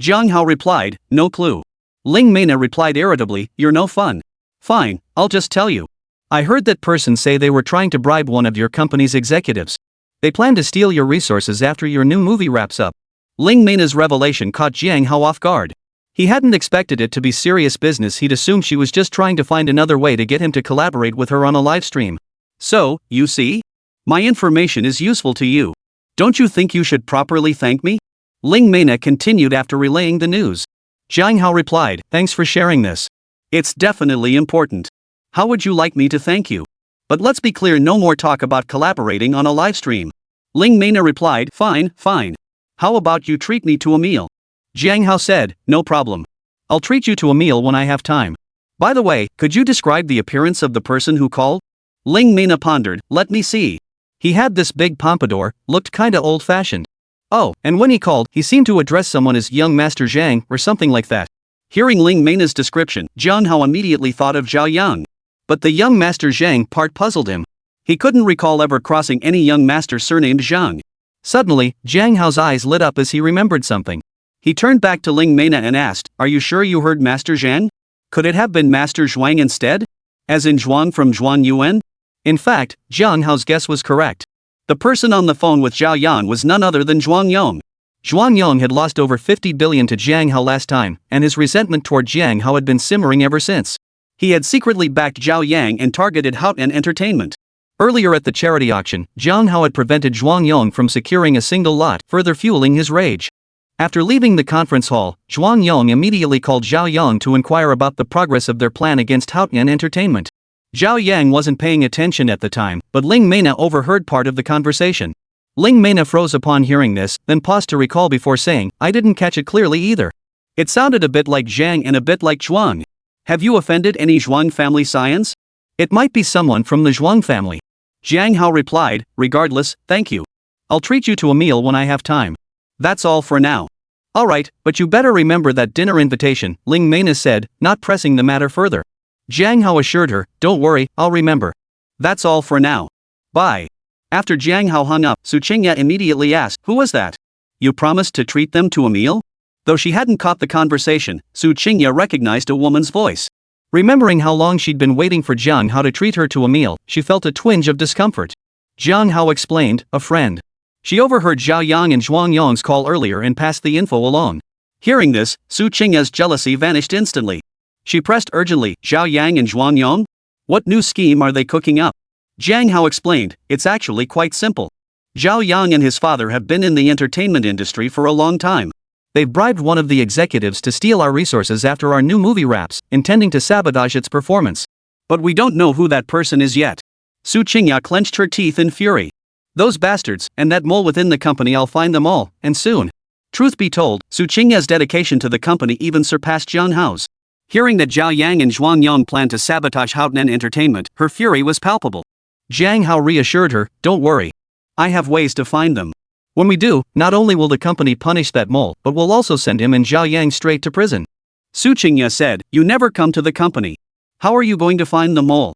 Jiang Hao replied, no clue. Ling Mena replied irritably, you're no fun. Fine, I'll just tell you. I heard that person say they were trying to bribe one of your company's executives. They plan to steal your resources after your new movie wraps up. Ling Mena's revelation caught Jiang Hao off guard. He hadn't expected it to be serious business, he'd assumed she was just trying to find another way to get him to collaborate with her on a live stream. So, you see? My information is useful to you. Don't you think you should properly thank me? Ling Mena continued after relaying the news. Jiang Hao replied, thanks for sharing this. It's definitely important. How would you like me to thank you? But let's be clear, no more talk about collaborating on a live stream. Ling Mena replied, fine, fine. How about you treat me to a meal? Jiang Hao said, no problem. I'll treat you to a meal when I have time. By the way, could you describe the appearance of the person who called? Ling Mena pondered, let me see. He had this big pompadour, looked kinda old-fashioned. Oh, and when he called, he seemed to address someone as young Master Zhang or something like that. Hearing Ling Mena's description, Jiang Hao immediately thought of Zhao Yang. But the young Master Zhang part puzzled him. He couldn't recall ever crossing any young master surnamed Zhang. Suddenly, Jiang Hao's eyes lit up as he remembered something. He turned back to Ling Mena and asked, are you sure you heard Master Zhang? Could it have been Master Zhuang instead? As in Zhuang from Zhuang Yuan? In fact, Jiang Hao's guess was correct. The person on the phone with Zhao Yang was none other than Zhuang Yong. Zhuang Yong had lost over 50 billion to Jiang Hao last time, and his resentment toward Jiang Hao had been simmering ever since. He had secretly backed Zhao Yang and targeted Houghton Entertainment. Earlier at the charity auction, Jiang Hao had prevented Zhuang Yong from securing a single lot, further fueling his rage. After leaving the conference hall, Zhuang Yong immediately called Zhao Yang to inquire about the progress of their plan against Houghton Entertainment. Zhao Yang wasn't paying attention at the time, but Ling Mena overheard part of the conversation. Ling Mena froze upon hearing this, then paused to recall before saying, I didn't catch it clearly either. It sounded a bit like Zhang and a bit like Zhuang. Have you offended any Zhuang family scions? It might be someone from the Zhuang family. Jiang Hao replied, regardless, thank you. I'll treat you to a meal when I have time. That's all for now. Alright, but you better remember that dinner invitation, Ling Mena said, not pressing the matter further. Jiang Hao assured her, don't worry, I'll remember. That's all for now. Bye. After Jiang Hao hung up, Su Qingya immediately asked, who was that? You promised to treat them to a meal? Though she hadn't caught the conversation, Su Qingya recognized a woman's voice. Remembering how long she'd been waiting for Jiang Hao to treat her to a meal, she felt a twinge of discomfort. Jiang Hao explained, a friend. She overheard Zhao Yang and Zhuang Yong's call earlier and passed the info along. Hearing this, Su Qingya's jealousy vanished instantly. She pressed urgently, Zhao Yang and Zhuang Yong? What new scheme are they cooking up? Jiang Hao explained, it's actually quite simple. Zhao Yang and his father have been in the entertainment industry for a long time. They've bribed one of the executives to steal our resources after our new movie wraps, intending to sabotage its performance. But we don't know who that person is yet. Su Qingya clenched her teeth in fury. Those bastards, and that mole within the company, I'll find them all, and soon. Truth be told, Su Qingya's dedication to the company even surpassed Jiang Hao's. Hearing that Zhao Yang and Zhuang Yang planned to sabotage Haonan Entertainment, her fury was palpable. Jiang Hao reassured her, don't worry. I have ways to find them. When we do, not only will the company punish that mole, but we'll also send him and Zhao Yang straight to prison. Su Qingya said, you never come to the company. How are you going to find the mole?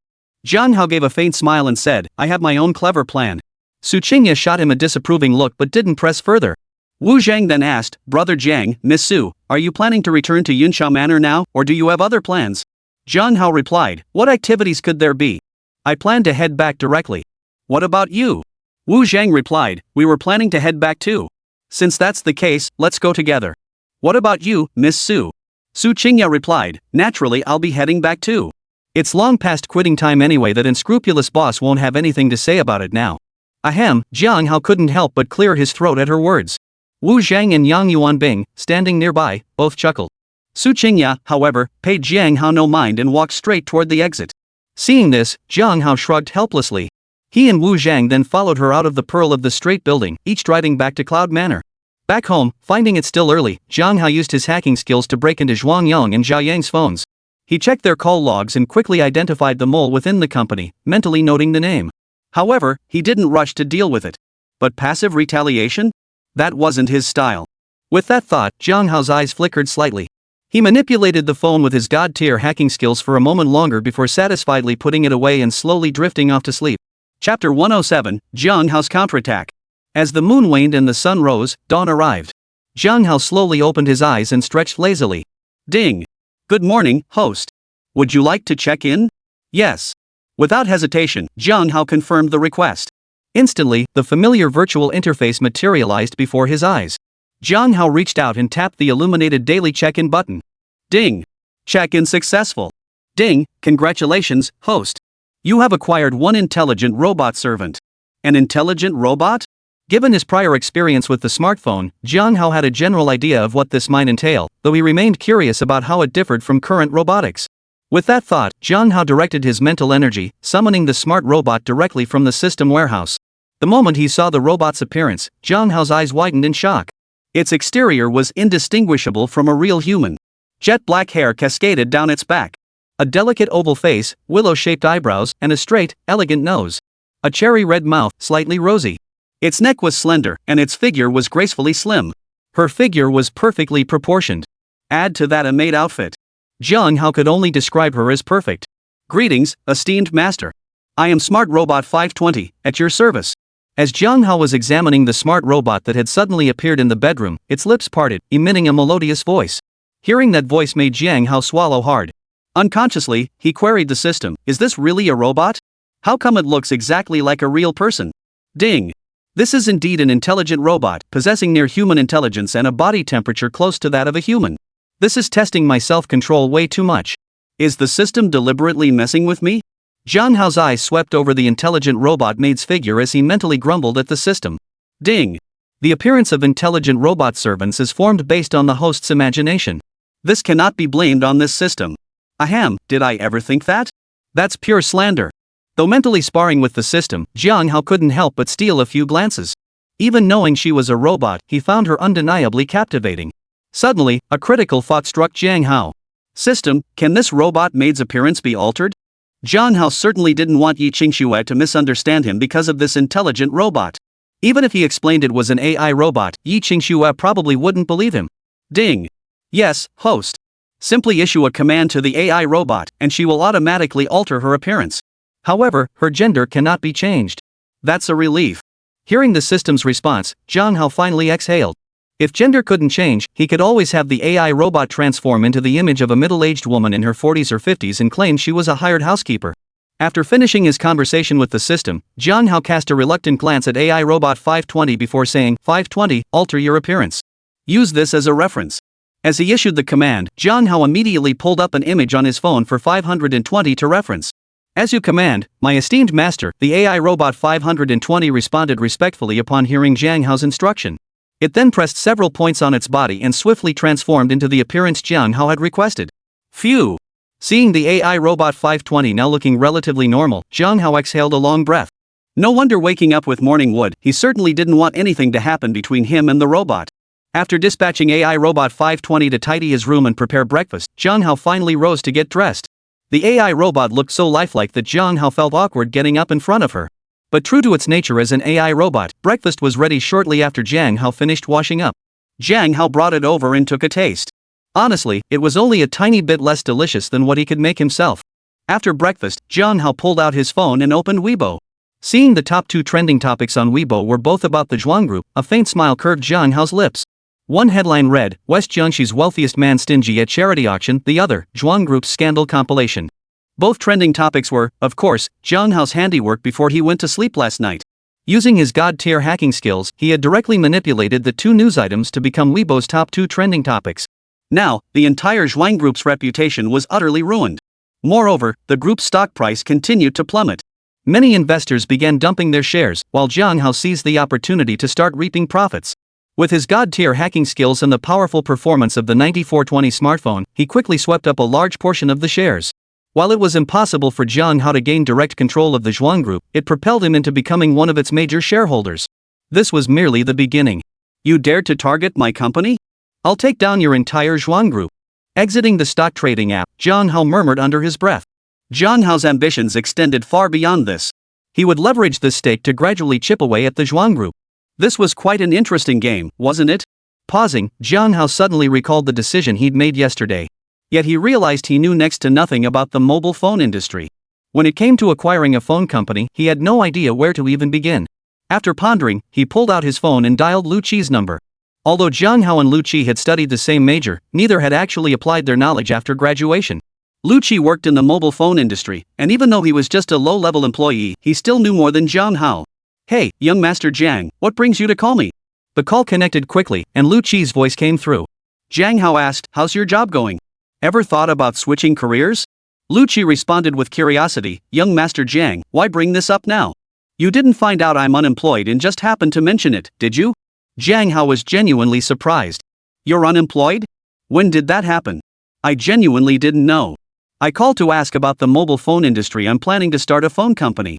Jiang Hao gave a faint smile and said, I have my own clever plan. Su Qingya shot him a disapproving look but didn't press further. Wu Zhang then asked, Brother Jiang, Miss Su, are you planning to return to Yunshao Manor now, or do you have other plans? Jiang Hao replied, what activities could there be? I plan to head back directly. What about you? Wu Zhang replied, we were planning to head back too. Since that's the case, let's go together. What about you, Miss Su? Su Qingya replied, naturally I'll be heading back too. It's long past quitting time anyway. That unscrupulous boss won't have anything to say about it now. Ahem, Jiang Hao couldn't help but clear his throat at her words. Wu Zhang and Yang Yuanbing, standing nearby, both chuckled. Su Qingya, however, paid Jiang Hao no mind and walked straight toward the exit. Seeing this, Jiang Hao shrugged helplessly. He and Wu Zhang then followed her out of the Pearl of the Straight building, each striding back to Cloud Manor. Back home, finding it still early, Jiang Hao used his hacking skills to break into Zhuang Yang and Zhao Yang's phones. He checked their call logs and quickly identified the mole within the company, mentally noting the name. However, he didn't rush to deal with it. But passive retaliation? That wasn't his style. With that thought, Jiang Hao's eyes flickered slightly. He manipulated the phone with his god-tier hacking skills for a moment longer before satisfiedly putting it away and slowly drifting off to sleep. Chapter 107, Jiang Hao's counterattack. As the moon waned and the sun rose, dawn arrived. Jiang Hao slowly opened his eyes and stretched lazily. Ding. Good morning, host. Would you like to check in? Yes. Without hesitation, Jiang Hao confirmed the request. Instantly, the familiar virtual interface materialized before his eyes. Jiang Hao reached out and tapped the illuminated daily check-in button. Ding. Check-in successful. Ding, congratulations, host. You have acquired one intelligent robot servant. An intelligent robot? Given his prior experience with the smartphone, Jiang Hao had a general idea of what this might entail, though he remained curious about how it differed from current robotics. With that thought, Jiang Hao directed his mental energy, summoning the smart robot directly from the system warehouse. The moment he saw the robot's appearance, Jiang Hao's eyes widened in shock. Its exterior was indistinguishable from a real human. Jet black hair cascaded down its back. A delicate oval face, willow-shaped eyebrows, and a straight, elegant nose. A cherry-red mouth, slightly rosy. Its neck was slender, and its figure was gracefully slim. Her figure was perfectly proportioned. Add to that a maid outfit. Jiang Hao could only describe her as perfect. Greetings, esteemed master. I am Smart Robot 520, at your service. As Jiang Hao was examining the smart robot that had suddenly appeared in the bedroom, its lips parted, emitting a melodious voice. Hearing that voice made Jiang Hao swallow hard. Unconsciously, he queried the system, is this really a robot? How come it looks exactly like a real person? Ding. This is indeed an intelligent robot, possessing near human intelligence and a body temperature close to that of a human. This is testing my self-control way too much. Is the system deliberately messing with me? Jiang Hao's eyes swept over the intelligent robot maid's figure as he mentally grumbled at the system. Ding. The appearance of intelligent robot servants is formed based on the host's imagination. This cannot be blamed on this system. Ahem, did I ever think that? That's pure slander. Though mentally sparring with the system, Jiang Hao couldn't help but steal a few glances. Even knowing she was a robot, he found her undeniably captivating. Suddenly, a critical thought struck Jiang Hao. System, can this robot maid's appearance be altered? Jiang Hao certainly didn't want Yi Qingxue to misunderstand him because of this intelligent robot. Even if he explained it was an AI robot, Yi Qingxue probably wouldn't believe him. Ding. Yes, host. Simply issue a command to the AI robot, and she will automatically alter her appearance. However, her gender cannot be changed. That's a relief. Hearing the system's response, Jiang Hao finally exhaled. If gender couldn't change, he could always have the AI robot transform into the image of a middle-aged woman in her 40s or 50s and claim she was a hired housekeeper. After finishing his conversation with the system, Jiang Hao cast a reluctant glance at AI Robot 520 before saying, 520, alter your appearance. Use this as a reference. As he issued the command, Jiang Hao immediately pulled up an image on his phone for 520 to reference. As you command, my esteemed master, the AI Robot 520 responded respectfully upon hearing Jiang Hao's instruction. It then pressed several points on its body and swiftly transformed into the appearance Jiang Hao had requested. Phew! Seeing the AI robot 520 now looking relatively normal, Jiang Hao exhaled a long breath. No wonder waking up with morning wood, he certainly didn't want anything to happen between him and the robot. After dispatching AI robot 520 to tidy his room and prepare breakfast, Jiang Hao finally rose to get dressed. The AI robot looked so lifelike that Jiang Hao felt awkward getting up in front of her. But true to its nature as an AI robot, breakfast was ready shortly after Jiang Hao finished washing up. Jiang Hao brought it over and took a taste. Honestly, it was only a tiny bit less delicious than what he could make himself. After breakfast, Jiang Hao pulled out his phone and opened Weibo. Seeing the top 2 trending topics on Weibo were both about the Zhuang Group, a faint smile curved Jiang Hao's lips. One headline read, West Jiangxi's wealthiest man stingy at charity auction, the other, Zhuang Group's scandal compilation. Both trending topics were, of course, Jiang Hao's handiwork before he went to sleep last night. Using his god-tier hacking skills, he had directly manipulated the 2 news items to become Weibo's top 2 trending topics. Now, the entire Zhuang Group's reputation was utterly ruined. Moreover, the group's stock price continued to plummet. Many investors began dumping their shares, while Jiang Hao seized the opportunity to start reaping profits. With his god-tier hacking skills and the powerful performance of the 9420 smartphone, he quickly swept up a large portion of the shares. While it was impossible for Jiang Hao to gain direct control of the Zhuang Group, it propelled him into becoming one of its major shareholders. This was merely the beginning. You dared to target my company? I'll take down your entire Zhuang Group. Exiting the stock trading app, Jiang Hao murmured under his breath. Jiang Hao's ambitions extended far beyond this. He would leverage this stake to gradually chip away at the Zhuang Group. This was quite an interesting game, wasn't it? Pausing, Jiang Hao suddenly recalled the decision he'd made yesterday. Yet he realized he knew next to nothing about the mobile phone industry. When it came to acquiring a phone company, he had no idea where to even begin. After pondering, he pulled out his phone and dialed Lu Qi's number. Although Jiang Hao and Lu Qi had studied the same major, neither had actually applied their knowledge after graduation. Lu Qi worked in the mobile phone industry, and even though he was just a low-level employee, he still knew more than Jiang Hao. Hey, young Master Jiang, what brings you to call me? The call connected quickly, and Lu Qi's voice came through. Jiang Hao asked, how's your job going? Ever thought about switching careers? Lu Qi responded with curiosity, young Master Jiang, why bring this up now? You didn't find out I'm unemployed and just happened to mention it, did you? Jiang Hao was genuinely surprised. You're unemployed? When did that happen? I genuinely didn't know. I called to ask about the mobile phone industry. I'm planning to start a phone company.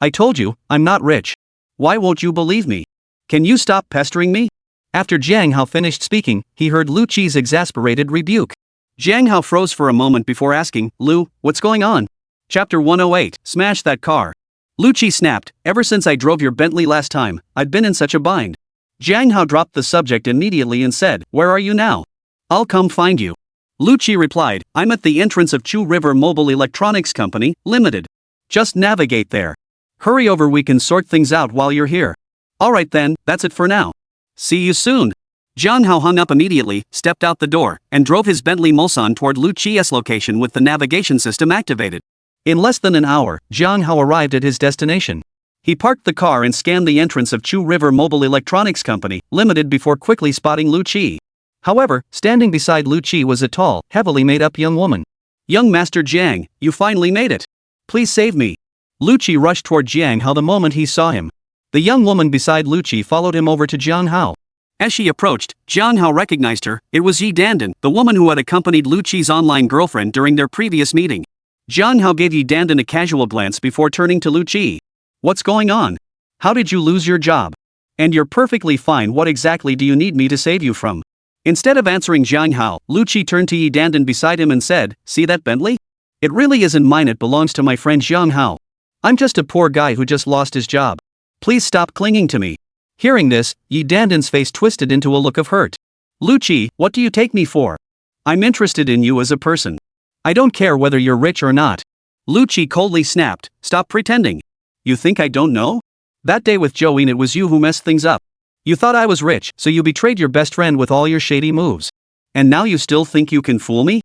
I told you, I'm not rich. Why won't you believe me? Can you stop pestering me? After Jiang Hao finished speaking, he heard Lu Qi's exasperated rebuke. Jiang Hao froze for a moment before asking, Lu, what's going on? Chapter 108, Smash That Car. Lu Qi snapped, ever since I drove your Bentley last time, I've been in such a bind. Jiang Hao dropped the subject immediately and said, where are you now? I'll come find you. Lu Qi replied, I'm at the entrance of Chu River Mobile Electronics Company, Limited. Just navigate there. Hurry over, we can sort things out while you're here. Alright then, that's it for now. See you soon. Jiang Hao hung up immediately, stepped out the door, and drove his Bentley Mulsanne toward Lu Qi's location with the navigation system activated. In less than an hour, Jiang Hao arrived at his destination. He parked the car and scanned the entrance of Chu River Mobile Electronics Company, Limited before quickly spotting Lu Qi. However, standing beside Lu Qi was a tall, heavily made-up young woman. Young Master Jiang, you finally made it. Please save me. Lu Qi rushed toward Jiang Hao the moment he saw him. The young woman beside Lu Qi followed him over to Jiang Hao. As she approached, Jiang Hao recognized her. It was Yi Dandan, the woman who had accompanied Lu Qi's online girlfriend during their previous meeting. Jiang Hao gave Yi Dandan a casual glance before turning to Lu Qi. What's going on? How did you lose your job? And you're perfectly fine, what exactly do you need me to save you from? Instead of answering Jiang Hao, Lu Qi turned to Yi Dandan beside him and said, see that Bentley? It really isn't mine, it belongs to my friend Jiang Hao. I'm just a poor guy who just lost his job. Please stop clinging to me. Hearing this, Yi Dandan's face twisted into a look of hurt. Lu Qi, what do you take me for? I'm interested in you as a person. I don't care whether you're rich or not. Lu Qi coldly snapped, stop pretending. You think I don't know? That day with Joanne, it was you who messed things up. You thought I was rich, so you betrayed your best friend with all your shady moves. And now you still think you can fool me?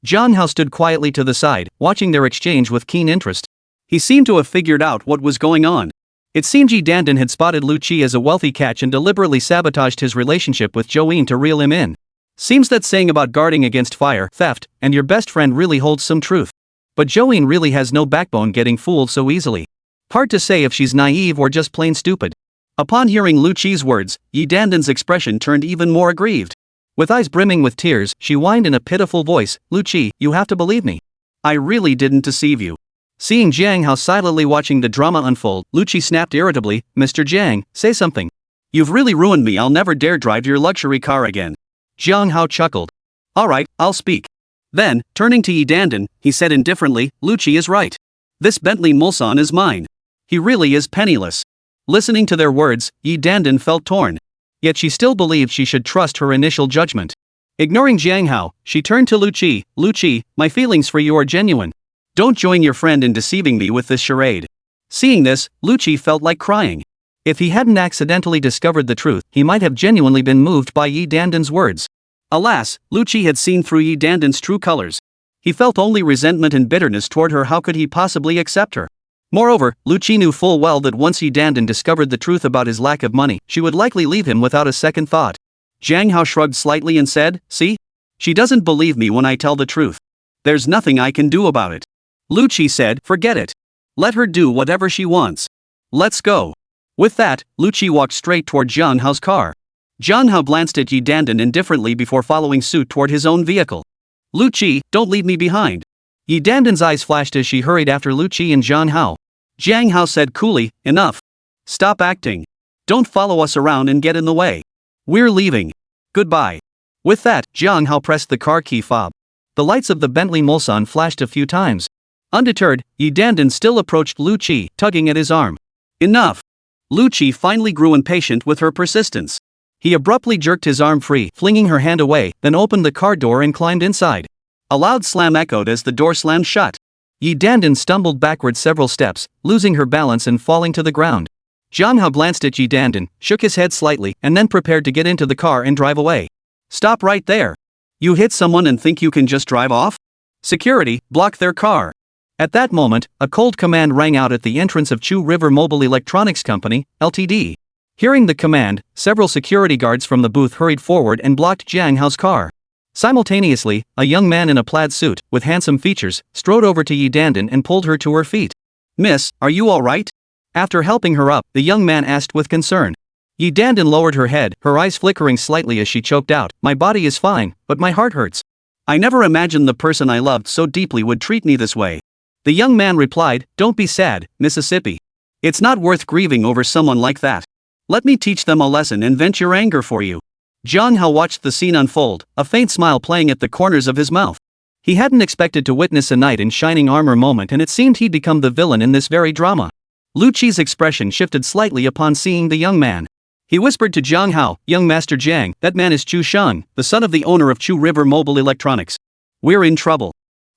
Jiang Hao stood quietly to the side, watching their exchange with keen interest. He seemed to have figured out what was going on. It seemed Yi Dandan had spotted Lu Qi as a wealthy catch and deliberately sabotaged his relationship with Joanne to reel him in. Seems that saying about guarding against fire, theft, and your best friend really holds some truth. But Joanne really has no backbone, getting fooled so easily. Hard to say if she's naive or just plain stupid. Upon hearing Lu Qi's words, Yi Dandan's expression turned even more aggrieved. With eyes brimming with tears, she whined in a pitiful voice, "Lu Qi, you have to believe me. I really didn't deceive you." Seeing Jiang Hao silently watching the drama unfold, Lu Qi snapped irritably, "Mr. Jiang, say something. You've really ruined me. I'll never dare drive your luxury car again." Jiang Hao chuckled. "Alright, I'll speak." Then, turning to Yi Dandan, he said indifferently, "Lu Qi is right. This Bentley Mulsanne is mine. He really is penniless." Listening to their words, Yi Dandan felt torn. Yet she still believed she should trust her initial judgment. Ignoring Jiang Hao, she turned to Lu Qi. "Lu Qi, my feelings for you are genuine. Don't join your friend in deceiving me with this charade." Seeing this, Lu Qi felt like crying. If he hadn't accidentally discovered the truth, he might have genuinely been moved by Yi Dandan's words. Alas, Lu Qi had seen through Yi Dandan's true colors. He felt only resentment and bitterness toward her. How could he possibly accept her? Moreover, Lu Qi knew full well that once Yi Dandan discovered the truth about his lack of money, she would likely leave him without a second thought. Jiang Hao shrugged slightly and said, "See? She doesn't believe me when I tell the truth. There's nothing I can do about it." Lu Qi said, "Forget it. Let her do whatever she wants. Let's go." With that, Lu Qi walked straight toward Jiang Hao's car. Jiang Hao glanced at Yi Dandan indifferently before following suit toward his own vehicle. "Lu Qi, don't leave me behind." Yi Dandan's eyes flashed as she hurried after Lu Qi and Jiang Hao. Jiang Hao said coolly, "Enough. Stop acting. Don't follow us around and get in the way. We're leaving. Goodbye." With that, Jiang Hao pressed the car key fob. The lights of the Bentley Mulsanne flashed a few times. Undeterred, Yi Dandan still approached Lu Qi, tugging at his arm. "Enough." Lu Qi finally grew impatient with her persistence. He abruptly jerked his arm free, flinging her hand away, then opened the car door and climbed inside. A loud slam echoed as the door slammed shut. Yi Dandan stumbled backward several steps, losing her balance and falling to the ground. Jiang Hao glanced at Yi Dandan, shook his head slightly, and then prepared to get into the car and drive away. "Stop right there. You hit someone and think you can just drive off? Security, block their car." At that moment, a cold command rang out at the entrance of Chu River Mobile Electronics Company, Ltd. Hearing the command, several security guards from the booth hurried forward and blocked Jiang Hao's car. Simultaneously, a young man in a plaid suit, with handsome features, strode over to Yi Dandan and pulled her to her feet. "Miss, are you alright?" After helping her up, the young man asked with concern. Yi Dandan lowered her head, her eyes flickering slightly as she choked out, "My body is fine, but my heart hurts. I never imagined the person I loved so deeply would treat me this way." The young man replied, "Don't be sad, Mississippi. It's not worth grieving over someone like that. Let me teach them a lesson and vent your anger for you." Jiang Hao watched the scene unfold, a faint smile playing at the corners of his mouth. He hadn't expected to witness a knight in shining armor moment, and it seemed he'd become the villain in this very drama. Lu Qi's expression shifted slightly upon seeing the young man. He whispered to Jiang Hao, "Young Master Jiang, that man is Chu Sheng, the son of the owner of Chu River Mobile Electronics. We're in trouble."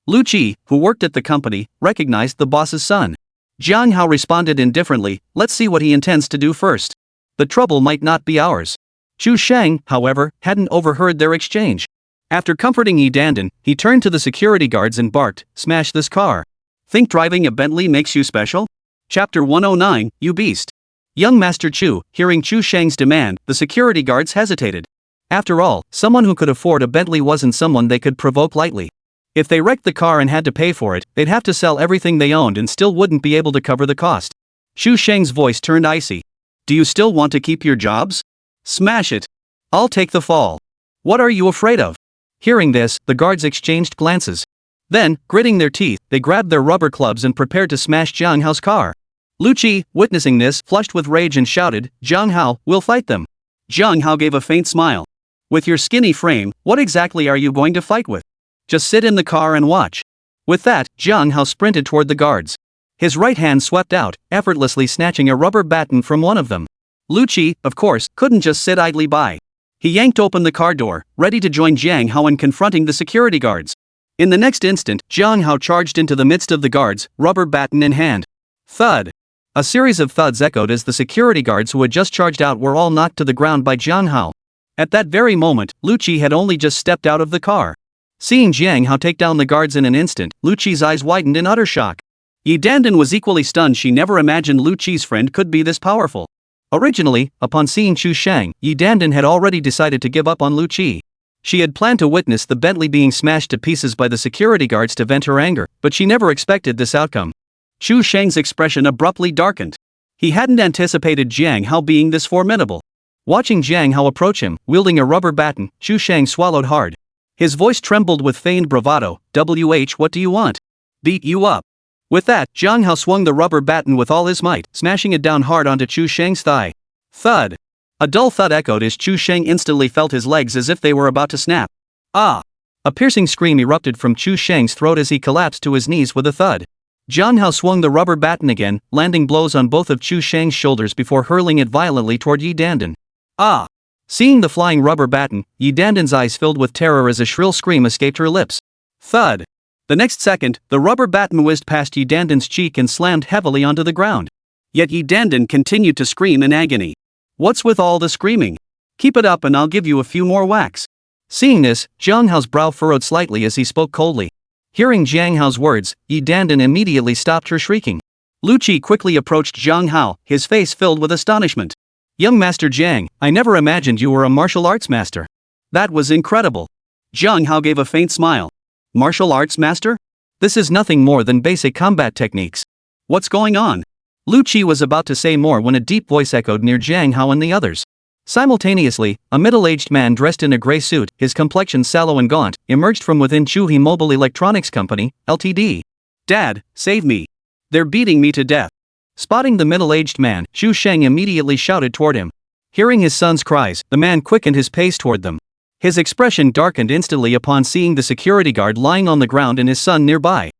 Lu Qi, who worked at the company, recognized the boss's son. Jiang Hao responded indifferently, "Let's see what he intends to do first. The trouble might not be ours." Chu Sheng, however, hadn't overheard their exchange. After comforting Yi Dandan, he turned to the security guards and barked, "Smash this car. Think driving a Bentley makes you special?" Chapter 109, You Beast. Young Master Chu, hearing Chu Sheng's demand, the security guards hesitated. After all, someone who could afford a Bentley wasn't someone they could provoke lightly. If they wrecked the car and had to pay for it, they'd have to sell everything they owned and still wouldn't be able to cover the cost. Chu Sheng's voice turned icy. "Do you still want to keep your jobs? Smash it. I'll take the fall. What are you afraid of?" Hearing this, the guards exchanged glances. Then, gritting their teeth, they grabbed their rubber clubs and prepared to smash Jiang Hao's car. Lu Qi, witnessing this, flushed with rage and shouted, "Jiang Hao, we'll fight them." Jiang Hao gave a faint smile. "With your skinny frame, what exactly are you going to fight with? Just sit in the car and watch." With that, Jiang Hao sprinted toward the guards. His right hand swept out, effortlessly snatching a rubber baton from one of them. Lu Qi, of course, couldn't just sit idly by. He yanked open the car door, ready to join Jiang Hao in confronting the security guards. In the next instant, Jiang Hao charged into the midst of the guards, rubber baton in hand. Thud! A series of thuds echoed as the security guards who had just charged out were all knocked to the ground by Jiang Hao. At that very moment, Lu Qi had only just stepped out of the car. Seeing Jiang Hao take down the guards in an instant, Lu Qi's eyes widened in utter shock. Yi Dandan was equally stunned. She never imagined Lu Qi's friend could be this powerful. Originally, upon seeing Chu Sheng, Yi Dandan had already decided to give up on Lu Qi. She had planned to witness the Bentley being smashed to pieces by the security guards to vent her anger, but she never expected this outcome. Chu Sheng's expression abruptly darkened. He hadn't anticipated Jiang Hao being this formidable. Watching Jiang Hao approach him, wielding a rubber baton, Chu Shang swallowed hard. His voice trembled with feigned bravado. What do you want? Beat you up. With that, Jiang Hao swung the rubber baton with all his might, smashing it down hard onto Chu Shang's thigh. Thud. A dull thud echoed as Chu Shang instantly felt his legs as if they were about to snap. Ah! A piercing scream erupted from Chu Shang's throat as he collapsed to his knees with a thud. Jiang Hao swung the rubber baton again, landing blows on both of Chu Shang's shoulders before hurling it violently toward Yi Dandan. Ah! Seeing the flying rubber baton, Yi Dandan's eyes filled with terror as a shrill scream escaped her lips. Thud! The next second, the rubber baton whizzed past Yi Dandan's cheek and slammed heavily onto the ground. Yet Yi Dandan continued to scream in agony. What's with all the screaming? Keep it up and I'll give you a few more whacks. Seeing this, Jiang Hao's brow furrowed slightly as he spoke coldly. Hearing Jiang Hao's words, Yi Dandan immediately stopped her shrieking. Lu Qi quickly approached Jiang Hao, his face filled with astonishment. Young Master Jiang, I never imagined you were a martial arts master. That was incredible. Jiang Hao gave a faint smile. Martial arts master? This is nothing more than basic combat techniques. What's going on? Lu Qi was about to say more when a deep voice echoed near Jiang Hao and the others. Simultaneously, a middle-aged man dressed in a gray suit, his complexion sallow and gaunt, emerged from within Chuhi Mobile Electronics Company, Ltd. Dad, save me. They're beating me to death. Spotting the middle-aged man, Chu Sheng immediately shouted toward him. Hearing his son's cries, the man quickened his pace toward them. His expression darkened instantly upon seeing the security guard lying on the ground and his son nearby.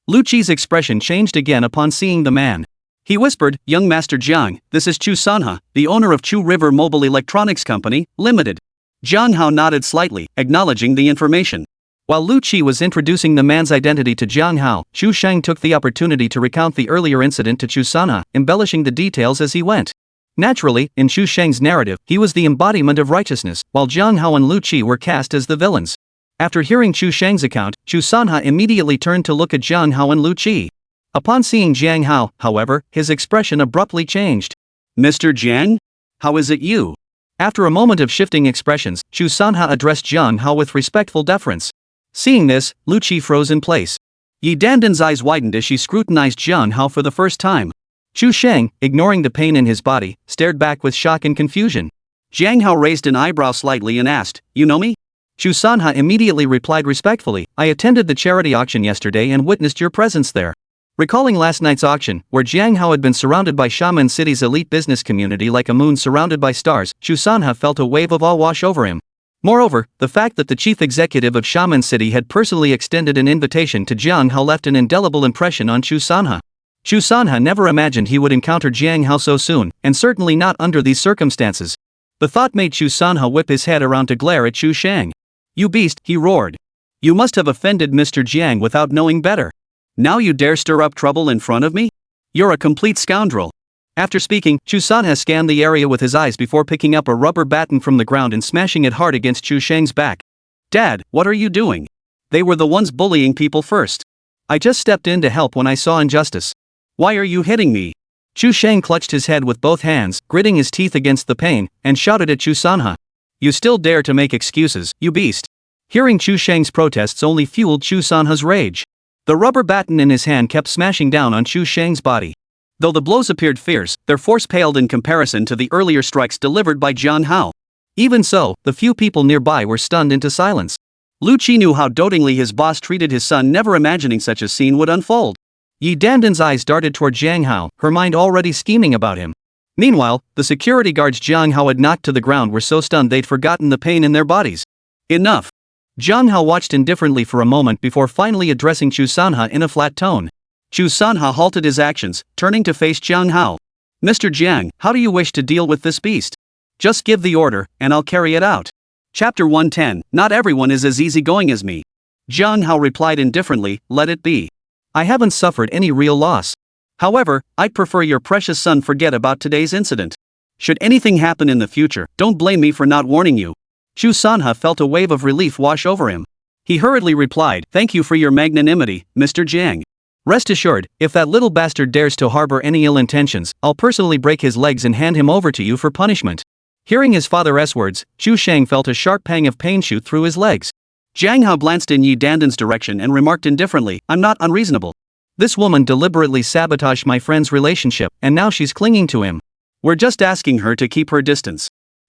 Lu Qi's expression changed again upon seeing the man. He whispered, Young Master Jiang, this is Chu Sanha, the owner of Chu River Mobile Electronics Company, Limited. Jiang Hao nodded slightly, acknowledging the information. While Lu Qi was introducing the man's identity to Jiang Hao, Chu Sheng took the opportunity to recount the earlier incident to Chu Sanha, embellishing the details as he went. Naturally, in Chu Sheng's narrative, he was the embodiment of righteousness, while Jiang Hao and Lu Qi were cast as the villains. After hearing Chu Sheng's account, Chu Sanha immediately turned to look at Jiang Hao and Lu Qi. Upon seeing Jiang Hao, however, his expression abruptly changed. Mr. Jiang? How is it you? After a moment of shifting expressions, Chu Sanha addressed Jiang Hao with respectful deference. Seeing this, Lu Qi froze in place. Yi Dandan's eyes widened as she scrutinized Jiang Hao for the first time. Chu Sheng, ignoring the pain in his body, stared back with shock and confusion. Jiang Hao raised an eyebrow slightly and asked, You know me? Chu Sanha immediately replied respectfully, I attended the charity auction yesterday and witnessed your presence there. Recalling last night's auction, where Jiang Hao had been surrounded by Shaman City's elite business community like a moon surrounded by stars, Chu Sanha felt a wave of awe wash over him. Moreover, the fact that the chief executive of Shaman City had personally extended an invitation to Jiang Hao left an indelible impression on Chu Sanha. Chu Sanha never imagined he would encounter Jiang Hao so soon, and certainly not under these circumstances. The thought made Chu Sanha whip his head around to glare at Chu Sheng. You beast, he roared. You must have offended Mr. Jiang without knowing better. Now you dare stir up trouble in front of me? You're a complete scoundrel. After speaking, Chu Sanha scanned the area with his eyes before picking up a rubber baton from the ground and smashing it hard against Chu Sheng's back. Dad, what are you doing? They were the ones bullying people first. I just stepped in to help when I saw injustice. Why are you hitting me? Chu Sheng clutched his head with both hands, gritting his teeth against the pain, and shouted at Chu Sanha. You still dare to make excuses, you beast. Hearing Chu Sheng's protests only fueled Chu Sanha's rage. The rubber baton in his hand kept smashing down on Chu Sheng's body. Though the blows appeared fierce, their force paled in comparison to the earlier strikes delivered by Jiang Hao. Even so, the few people nearby were stunned into silence. Lu Qi knew how dotingly his boss treated his son, never imagining such a scene would unfold. Yi Dandan's eyes darted toward Jiang Hao, her mind already scheming about him. Meanwhile, the security guards Jiang Hao had knocked to the ground were so stunned they'd forgotten the pain in their bodies. Enough. Jiang Hao watched indifferently for a moment before finally addressing Chu Sanha in a flat tone. Chu Sanha halted his actions, turning to face Jiang Hao. Mr. Jiang, how do you wish to deal with this beast? Just give the order, and I'll carry it out. Chapter 110, Not everyone is as easygoing as me. Jiang Hao replied indifferently, Let it be. I haven't suffered any real loss. However, I'd prefer your precious son forget about today's incident. Should anything happen in the future, don't blame me for not warning you. Chu Sanha felt a wave of relief wash over him. He hurriedly replied, Thank you for your magnanimity, Mr. Jiang. Rest assured, if that little bastard dares to harbor any ill intentions, I'll personally break his legs and hand him over to you for punishment. Hearing his father's words, Chu Sheng felt a sharp pang of pain shoot through his legs. Jiang Hao glanced in Yi Dandan's direction and remarked indifferently, I'm not unreasonable. This woman deliberately sabotaged my friend's relationship, and now she's clinging to him. We're just asking her to keep her distance.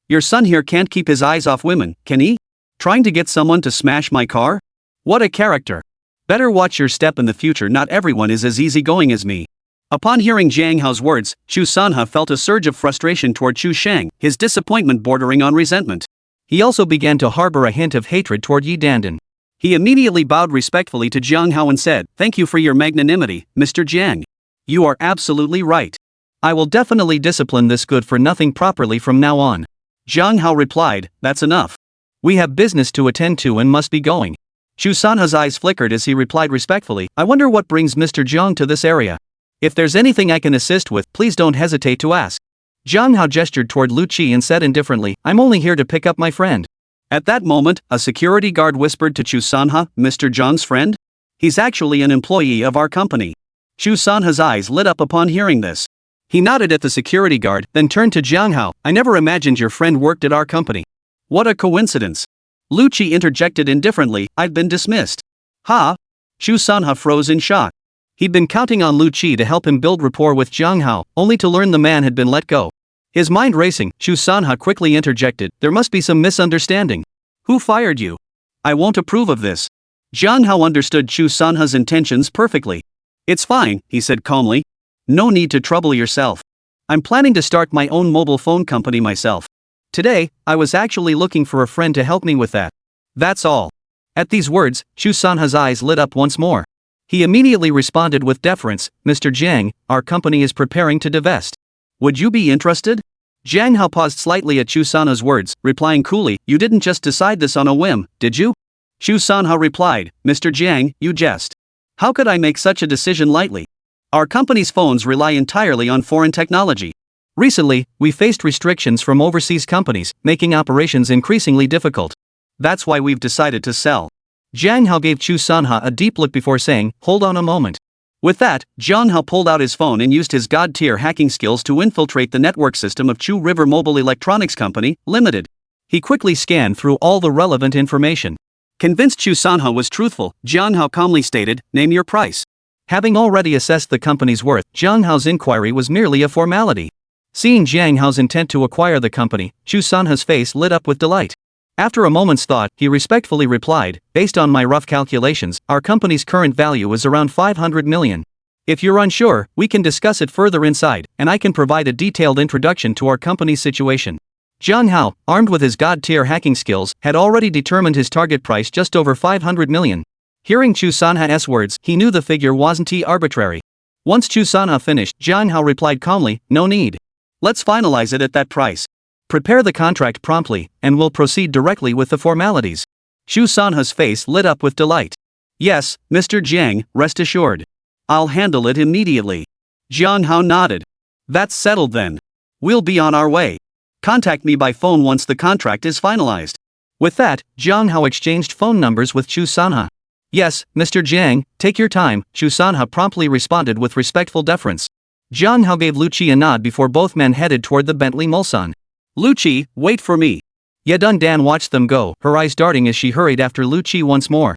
Your son here can't keep his eyes off women, can he? Trying to get someone to smash my car? What a character. Better watch your step in the future, not everyone is as easygoing as me. Upon hearing Jiang Hao's words, Chu Sanha felt a surge of frustration toward Chu Shang, his disappointment bordering on resentment. He also began to harbor a hint of hatred toward Yi Dandan. He immediately bowed respectfully to Jiang Hao and said, "Thank you for your magnanimity, Mr. Jiang. You are absolutely right. I will definitely discipline this good-for-nothing properly from now on." Jiang Hao replied, "That's enough. We have business to attend to and must be going." Chu Sanha's eyes flickered as he replied respectfully, "I wonder what brings Mr. Jiang to this area. If there's anything I can assist with, please don't hesitate to ask." Jiang Hao gestured toward Lu Qi and said indifferently, "I'm only here to pick up my friend." At that moment, a security guard whispered to Chu Sanha, "Mr. Jiang's friend? He's actually an employee of our company." Chu Sanha's eyes lit up upon hearing this. He nodded at the security guard, then turned to Jiang Hao. "I never imagined your friend worked at our company. What a coincidence." Lu Qi interjected indifferently, "I've been dismissed." "Ha?" Chu Sanha froze in shock. He'd been counting on Lu Qi to help him build rapport with Jiang Hao, only to learn the man had been let go. His mind racing, Chu Sanha quickly interjected, "There must be some misunderstanding. Who fired you? I won't approve of this." Jiang Hao understood Chu Sanha's intentions perfectly. "It's fine," he said calmly. "No need to trouble yourself. I'm planning to start my own mobile phone company myself. Today, I was actually looking for a friend to help me with that. That's all." At these words, Chu Sanha's eyes lit up once more. He immediately responded with deference, "Mr. Jiang, our company is preparing to divest. Would you be interested?" Jiang Hao paused slightly at Chu Sanha's words, replying coolly, "You didn't just decide this on a whim, did you?" Chu Sanha replied, "Mr. Jiang, you jest. How could I make such a decision lightly? Our company's phones rely entirely on foreign technology. Recently, we faced restrictions from overseas companies, making operations increasingly difficult. That's why we've decided to sell." Jiang Hao gave Chu Sanha a deep look before saying, "Hold on a moment." With that, Jiang Hao pulled out his phone and used his god-tier hacking skills to infiltrate the network system of Chu River Mobile Electronics Company, Limited. He quickly scanned through all the relevant information. Convinced Chu Sanha was truthful, Jiang Hao calmly stated, "Name your price." Having already assessed the company's worth, Jiang Hao's inquiry was merely a formality. Seeing Jiang Hao's intent to acquire the company, Chu Sanha's face lit up with delight. After a moment's thought, he respectfully replied, "Based on my rough calculations, our company's current value is around 500 million. If you're unsure, we can discuss it further inside, and I can provide a detailed introduction to our company's situation." Jiang Hao, armed with his god-tier hacking skills, had already determined his target price just over 500 million. Hearing Chu Sanha's words, he knew the figure wasn't arbitrary. Once Chu Sanha finished, Jiang Hao replied calmly, "No need. Let's finalize it at that price. Prepare the contract promptly, and we'll proceed directly with the formalities." Chu Sanha's face lit up with delight. "Yes, Mr. Jiang, rest assured. I'll handle it immediately." Jiang Hao nodded. "That's settled then. We'll be on our way. Contact me by phone once the contract is finalized." With that, Jiang Hao exchanged phone numbers with Chu Sanha. "Yes, Mr. Jiang, take your time," Chu Sanha promptly responded with respectful deference. Jiang Hao gave Lu Qi a nod before both men headed toward the Bentley Mulsanne. "Lu Qi, wait for me." Ye Dandan watched them go, her eyes darting as she hurried after Lu Qi once more.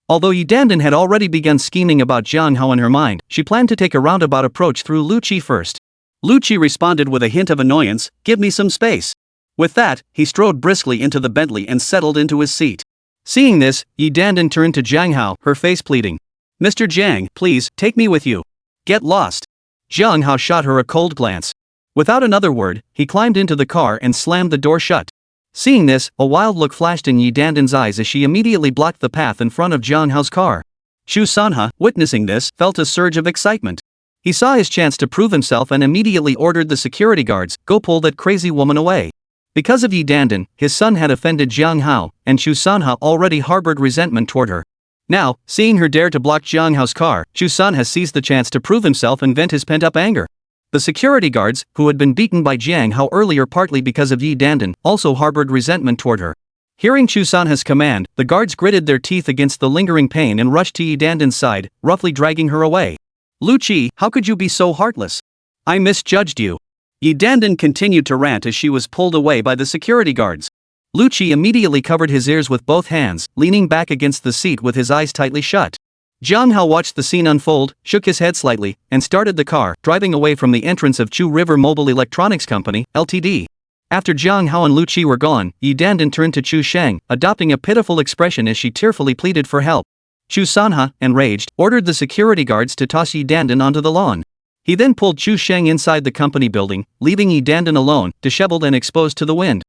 Although Yi Dandan had already begun scheming about Jiang Hao in her mind, she planned to take a roundabout approach through Lu Qi first. Lu Qi responded with a hint of annoyance, "Give me some space." With that, he strode briskly into the Bentley and settled into his seat. Seeing this, Yi Dandan turned to Jiang Hao, her face pleading, "Mr. Jiang, please, take me with you. Get lost." Jiang Hao shot her a cold glance. Without another word, he climbed into the car and slammed the door shut. Seeing this, a wild look flashed in Yi Dandan's eyes as she immediately blocked the path in front of Jiang Hao's car. Chu Sanha, witnessing this, felt a surge of excitement. He saw his chance to prove himself and immediately ordered the security guards, "Go pull that crazy woman away." Because of Yi Dandan, his son had offended Jiang Hao, and Chu Sanha already harbored resentment toward her. Now, seeing her dare to block Jiang Hao's car, Chu Sanha seized the chance to prove himself and vent his pent-up anger. The security guards, who had been beaten by Jiang Hao earlier partly because of Yi Dandan, also harbored resentment toward her. Hearing Chu Sanha's command, the guards gritted their teeth against the lingering pain and rushed to Yi Dandan's side, roughly dragging her away. "Lu Qi, how could you be so heartless? I misjudged you." Yi Dandan continued to rant as she was pulled away by the security guards. Lu Qi immediately covered his ears with both hands, leaning back against the seat with his eyes tightly shut. Jiang Hao watched the scene unfold, shook his head slightly, and started the car, driving away from the entrance of Chu River Mobile Electronics Company, Ltd. After Jiang Hao and Lu Qi were gone, Yi Dandan turned to Chu Sheng, adopting a pitiful expression as she tearfully pleaded for help. Chu Sanha, enraged, ordered the security guards to toss Yi Dandan onto the lawn. He then pulled Chu Sheng inside the company building, leaving Yi Dandan alone, disheveled and exposed to the wind.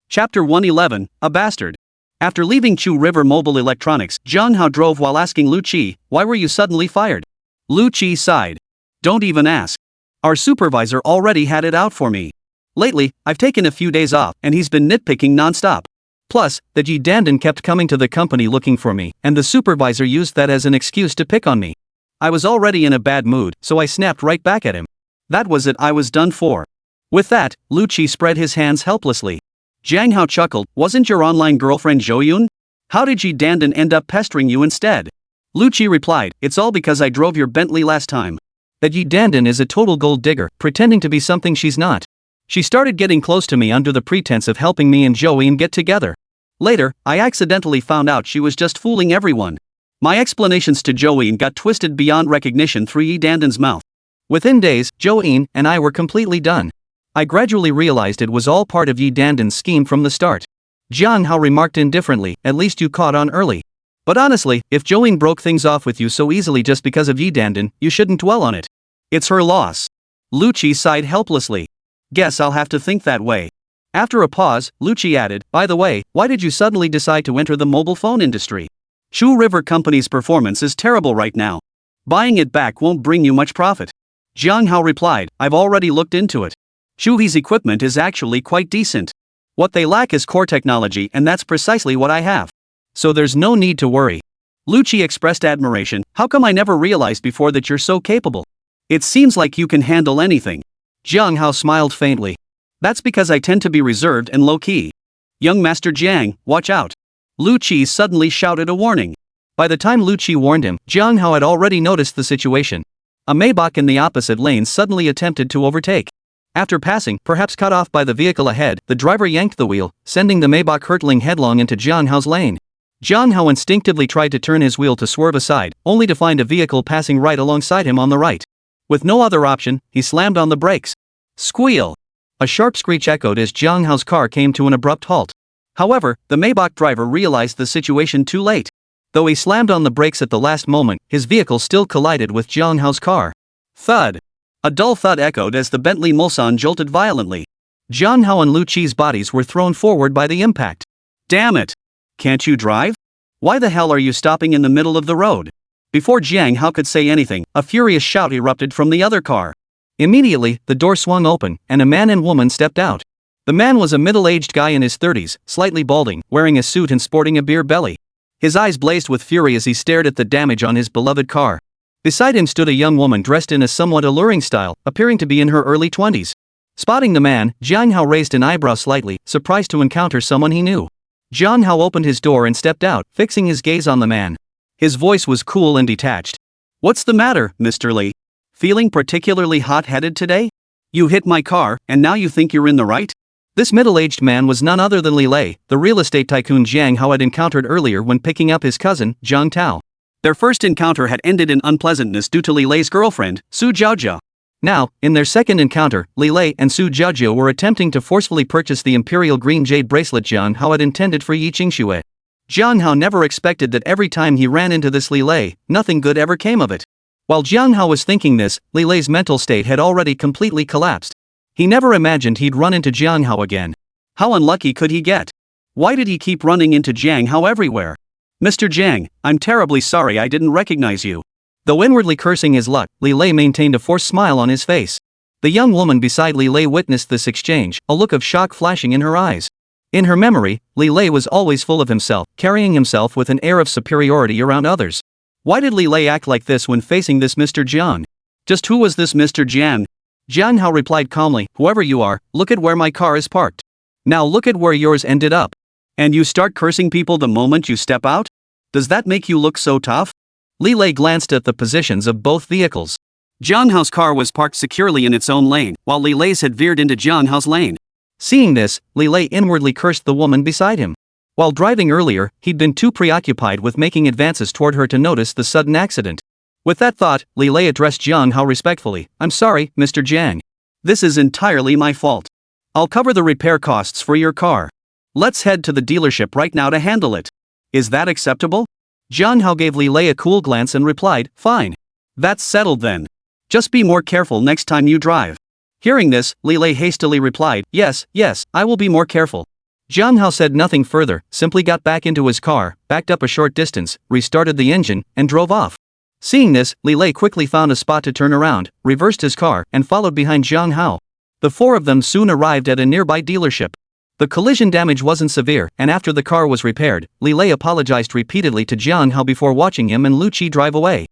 Chapter 111, A Bastard. After leaving Chu River Mobile Electronics, Jiang Hao drove while asking Lu Qi, "Why were you suddenly fired?" Lu Qi sighed. "Don't even ask. Our supervisor already had it out for me. Lately, I've taken a few days off, and he's been nitpicking non-stop. Plus, that Yi Dandan kept coming to the company looking for me, and the supervisor used that as an excuse to pick on me. I was already in a bad mood, so I snapped right back at him. That was it, I was done for." With that, Lu Qi spread his hands helplessly. Jiang Hao chuckled, "Wasn't your online girlfriend Zhou Yun? How did Yi Dandan end up pestering you instead?" Lu Qi replied, "It's all because I drove your Bentley last time." That Yi Dandan is a total gold digger, pretending to be something she's not. She started getting close to me under the pretense of helping me and Zhou Yun get together. Later, I accidentally found out she was just fooling everyone. My explanations to Zhou Yun got twisted beyond recognition through Yi Dandan's mouth. Within days, Zhou Yun and I were completely done. I gradually realized it was all part of Yi Dandan's scheme from the start. Jiang Hao remarked indifferently, "At least you caught on early. But honestly, if Zhou Yun broke things off with you so easily just because of Yi Dandan, you shouldn't dwell on it. It's her loss." Lu Qi sighed helplessly. "Guess I'll have to think that way." After a pause, Lu Qi added, "By the way, why did you suddenly decide to enter the mobile phone industry? Chu River Company's performance is terrible right now. Buying it back won't bring you much profit." Jiang Hao replied, "I've already looked into it. Chuhi's equipment is actually quite decent. What they lack is core technology, and that's precisely what I have. So there's no need to worry." Lu Qi expressed admiration, "How come I never realized before that you're so capable? It seems like you can handle anything." Jiang Hao smiled faintly. "That's because I tend to be reserved and low-key. Young Master Jiang, watch out." Lu Qi suddenly shouted a warning. By the time Lu Qi warned him, Jiang Hao had already noticed the situation. A Maybach in the opposite lane suddenly attempted to overtake. After passing, perhaps cut off by the vehicle ahead, the driver yanked the wheel, sending the Maybach hurtling headlong into Jiang Hao's lane. Jiang Hao instinctively tried to turn his wheel to swerve aside, only to find a vehicle passing right alongside him on the right. With no other option, he slammed on the brakes. Squeal! A sharp screech echoed as Jiang Hao's car came to an abrupt halt. However, the Maybach driver realized the situation too late. Though he slammed on the brakes at the last moment, his vehicle still collided with Jiang Hao's car. Thud! A dull thud echoed as the Bentley Mulsanne jolted violently. Jiang Hao and Lu Qi's bodies were thrown forward by the impact. "Damn it! Can't you drive? Why the hell are you stopping in the middle of the road?" Before Jiang Hao could say anything, a furious shout erupted from the other car. Immediately, the door swung open, and a man and woman stepped out. The man was a middle-aged guy in his 30s, slightly balding, wearing a suit and sporting a beer belly. His eyes blazed with fury as he stared at the damage on his beloved car. Beside him stood a young woman dressed in a somewhat alluring style, appearing to be in her early 20s. Spotting the man, Jiang Hao raised an eyebrow slightly, surprised to encounter someone he knew. Jiang Hao opened his door and stepped out, fixing his gaze on the man. His voice was cool and detached. "What's the matter, Mr. Li? Feeling particularly hot-headed today? You hit my car, and now you think you're in the right?" This middle-aged man was none other than Li Lei, the real estate tycoon Jiang Hao had encountered earlier when picking up his cousin, Zhang Tao. Their first encounter had ended in unpleasantness due to Li Lei's girlfriend, Su Jiaojia. Now, in their second encounter, Li Lei and Su Jiaojia were attempting to forcefully purchase the imperial green jade bracelet Jiang Hao had intended for Yi Qingxue. Jiang Hao never expected that every time he ran into this Li Lei, nothing good ever came of it. While Jiang Hao was thinking this, Li Lei's mental state had already completely collapsed. He never imagined he'd run into Jiang Hao again. How unlucky could he get? Why did he keep running into Jiang Hao everywhere? "Mr. Jiang, I'm terribly sorry I didn't recognize you." Though inwardly cursing his luck, Li Lei maintained a forced smile on his face. The young woman beside Li Lei witnessed this exchange, a look of shock flashing in her eyes. In her memory, Li Lei was always full of himself, carrying himself with an air of superiority around others. Why did Li Lei act like this when facing this Mr. Jiang? Just who was this Mr. Jiang? Jiang Hao replied calmly, "Whoever you are, look at where my car is parked. Now look at where yours ended up. And you start cursing people the moment you step out? Does that make you look so tough?" Li Lei glanced at the positions of both vehicles. Jiang Hao's car was parked securely in its own lane, while Li Lei's had veered into Jiang Hao's lane. Seeing this, Li Lei inwardly cursed the woman beside him. While driving earlier, he'd been too preoccupied with making advances toward her to notice the sudden accident. With that thought, Li Lei addressed Jiang Hao respectfully. "I'm sorry, Mr. Jiang. This is entirely my fault. I'll cover the repair costs for your car. Let's head to the dealership right now to handle it. Is that acceptable?" Jiang Hao gave Li Lei a cool glance and replied, "Fine." "That's settled then. Just be more careful next time you drive." Hearing this, Li Lei hastily replied, Yes, I will be more careful." Jiang Hao said nothing further, simply got back into his car, backed up a short distance, restarted the engine, and drove off. Seeing this, Li Lei quickly found a spot to turn around, reversed his car, and followed behind Jiang Hao. The four of them soon arrived at a nearby dealership. The collision damage wasn't severe, and after the car was repaired, Li Lei apologized repeatedly to Jiang Hao before watching him and Lu Qi drive away.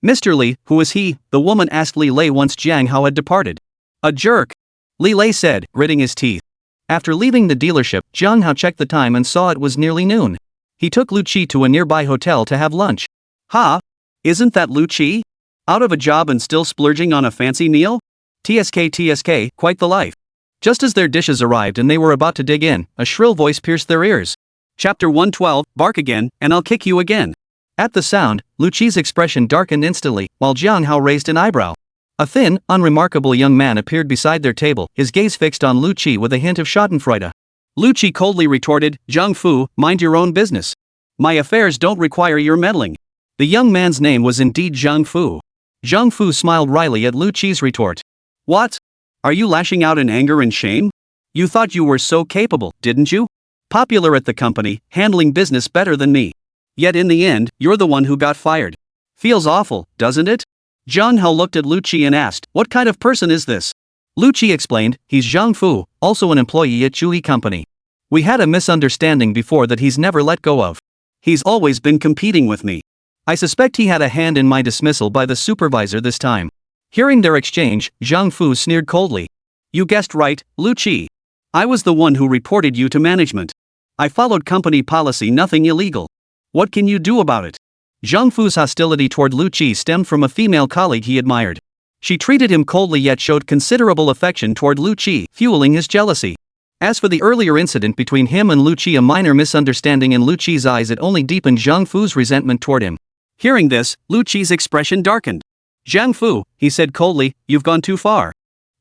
"Mr. Li, who is he?" the woman asked Li Lei once Jiang Hao had departed. "A jerk," Li Lei said, gritting his teeth. After leaving the dealership, Jiang Hao checked the time and saw it was nearly noon. He took Lu Qi to a nearby hotel to have lunch. "Ha? Isn't that Lu Qi? Out of a job and still splurging on a fancy meal? TSK, quite the life." Just as their dishes arrived and they were about to dig in, a shrill voice pierced their ears. Chapter 112, Bark again, and I'll kick you again. At the sound, Lu Qi's expression darkened instantly, while Jiang Hao raised an eyebrow. A thin, unremarkable young man appeared beside their table, his gaze fixed on Lu Qi with a hint of schadenfreude. Lu Qi coldly retorted, "Zhang Fu, mind your own business. My affairs don't require your meddling." The young man's name was indeed Zhang Fu. Zhang Fu smiled wryly at Lu Qi's retort. "What? Are you lashing out in anger and shame? You thought you were so capable, didn't you? Popular at the company, handling business better than me. Yet in the end, you're the one who got fired. Feels awful, doesn't it?" Jiang Hao looked at Lu Qi and asked, "What kind of person is this?" Lu Qi explained, "He's Zhang Fu, also an employee at Chui Company. We had a misunderstanding before that he's never let go of. He's always been competing with me. I suspect he had a hand in my dismissal by the supervisor this time." Hearing their exchange, Zhang Fu sneered coldly. "You guessed right, Lu Qi. I was the one who reported you to management. I followed company policy, nothing illegal. What can you do about it?" Zhang Fu's hostility toward Lu Qi stemmed from a female colleague he admired. She treated him coldly yet showed considerable affection toward Lu Qi, fueling his jealousy. As for the earlier incident between him and Lu Qi, a minor misunderstanding in Lu Qi's eyes, it only deepened Zhang Fu's resentment toward him. Hearing this, Lu Qi's expression darkened. "Zhang Fu," he said coldly, "you've gone too far."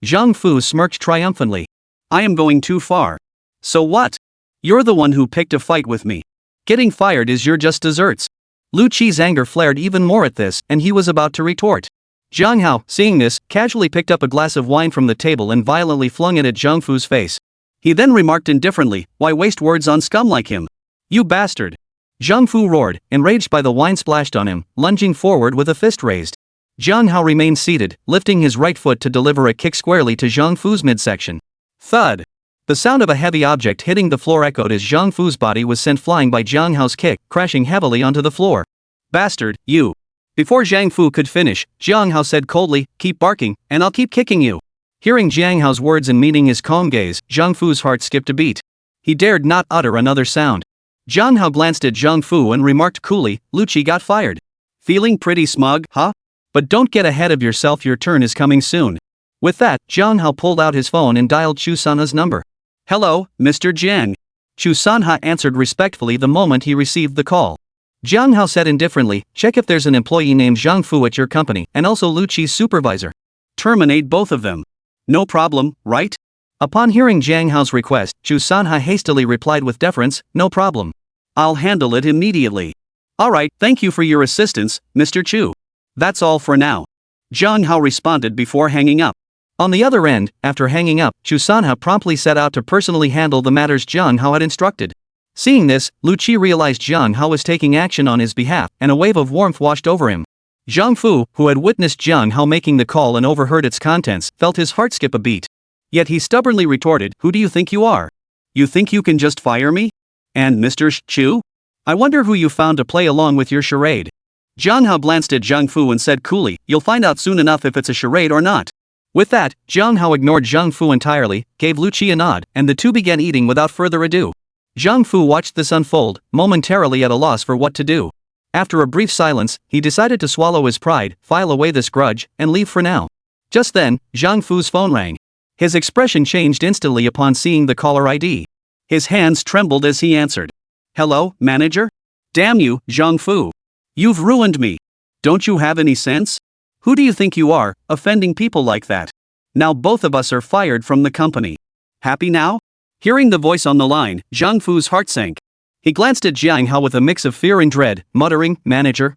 Zhang Fu smirked triumphantly. "I am going too far. So what? You're the one who picked a fight with me. Getting fired is your just desserts." Lu Qi's anger flared even more at this, and he was about to retort. Jiang Hao, seeing this, casually picked up a glass of wine from the table and violently flung it at Zhang Fu's face. He then remarked indifferently, "Why waste words on scum like him? You bastard!" Zhang Fu roared, enraged by the wine splashed on him, lunging forward with a fist raised. Jiang Hao remained seated, lifting his right foot to deliver a kick squarely to Zhang Fu's midsection. Thud! The sound of a heavy object hitting the floor echoed as Zhang Fu's body was sent flying by Jiang Hao's kick, crashing heavily onto the floor. "Bastard, you!" Before Zhang Fu could finish, Jiang Hao said coldly, "Keep barking, and I'll keep kicking you." Hearing Jiang Hao's words and meeting his calm gaze, Zhang Fu's heart skipped a beat. He dared not utter another sound. Jiang Hao glanced at Zhang Fu and remarked coolly, "Lu Qi got fired. Feeling pretty smug, huh? But don't get ahead of yourself, your turn is coming soon." With that, Jiang Hao pulled out his phone and dialed Chu Sanha's number. "Hello, Mr. Jiang." Chu Sanha answered respectfully the moment he received the call. Jiang Hao said indifferently, "Check if there's an employee named Zhang Fu at your company, and also Lu Qi's supervisor." "Terminate both of them. No problem, right?" Upon hearing Jiang Hao's request, Chu Sanha hastily replied with deference, "No problem. I'll handle it immediately." "Alright, thank you for your assistance, Mr. Chu. That's all for now." Jiang Hao responded before hanging up. On the other end, after hanging up, Chu Sanha promptly set out to personally handle the matters Jiang Hao had instructed. Seeing this, Lu Qi realized Jiang Hao was taking action on his behalf, and a wave of warmth washed over him. Zhang Fu, who had witnessed Jiang Hao making the call and overheard its contents, felt his heart skip a beat. Yet he stubbornly retorted, "Who do you think you are? You think you can just fire me? And Mr. Chu? I wonder who you found to play along with your charade." Jiang Hao glanced at Zhang Fu and said coolly, "You'll find out soon enough if it's a charade or not." With that, Jiang Hao ignored Zhang Fu entirely, gave Lu Qi a nod, and the two began eating without further ado. Zhang Fu watched this unfold, momentarily at a loss for what to do. After a brief silence, he decided to swallow his pride, file away this grudge, and leave for now. Just then, Zhang Fu's phone rang. His expression changed instantly upon seeing the caller ID. His hands trembled as he answered. Hello, manager? Damn you, Zhang Fu. You've ruined me. Don't you have any sense? Who do you think you are, offending people like that? Now both of us are fired from the company. Happy now? Hearing the voice on the line, Zhang Fu's heart sank. He glanced at Jiang Hao with a mix of fear and dread, muttering, Manager,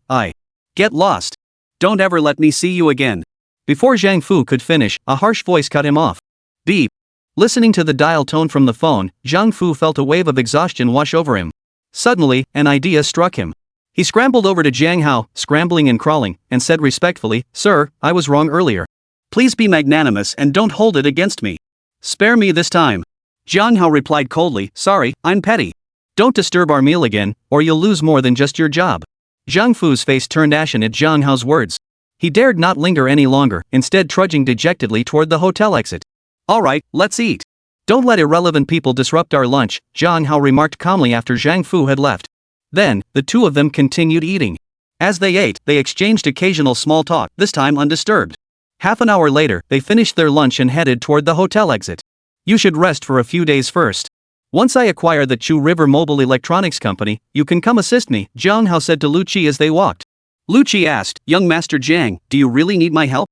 get lost. Don't ever let me see you again. Before Zhang Fu could finish, a harsh voice cut him off. Beep. Listening to the dial tone from the phone, Zhang Fu felt a wave of exhaustion wash over him. Suddenly, an idea struck him. He scrambled over to Jiang Hao, scrambling and crawling, and said respectfully, Sir, I was wrong earlier. Please be magnanimous and don't hold it against me. Spare me this time. Jiang Hao replied coldly, Sorry, I'm petty. Don't disturb our meal again, or you'll lose more than just your job. Zhang Fu's face turned ashen at Jiang Hao's words. He dared not linger any longer, instead trudging dejectedly toward the hotel exit. Alright, let's eat. Don't let irrelevant people disrupt our lunch, Jiang Hao remarked calmly after Zhang Fu had left. Then, the two of them continued eating. As they ate, they exchanged occasional small talk, this time undisturbed. Half an hour later, they finished their lunch and headed toward the hotel exit. You should rest for a few days first. Once I acquire the Chu River Mobile Electronics Company, you can come assist me, Jiang Hao said to Lu Qi as they walked. Lu Qi asked, Young Master Jiang, do you really need my help?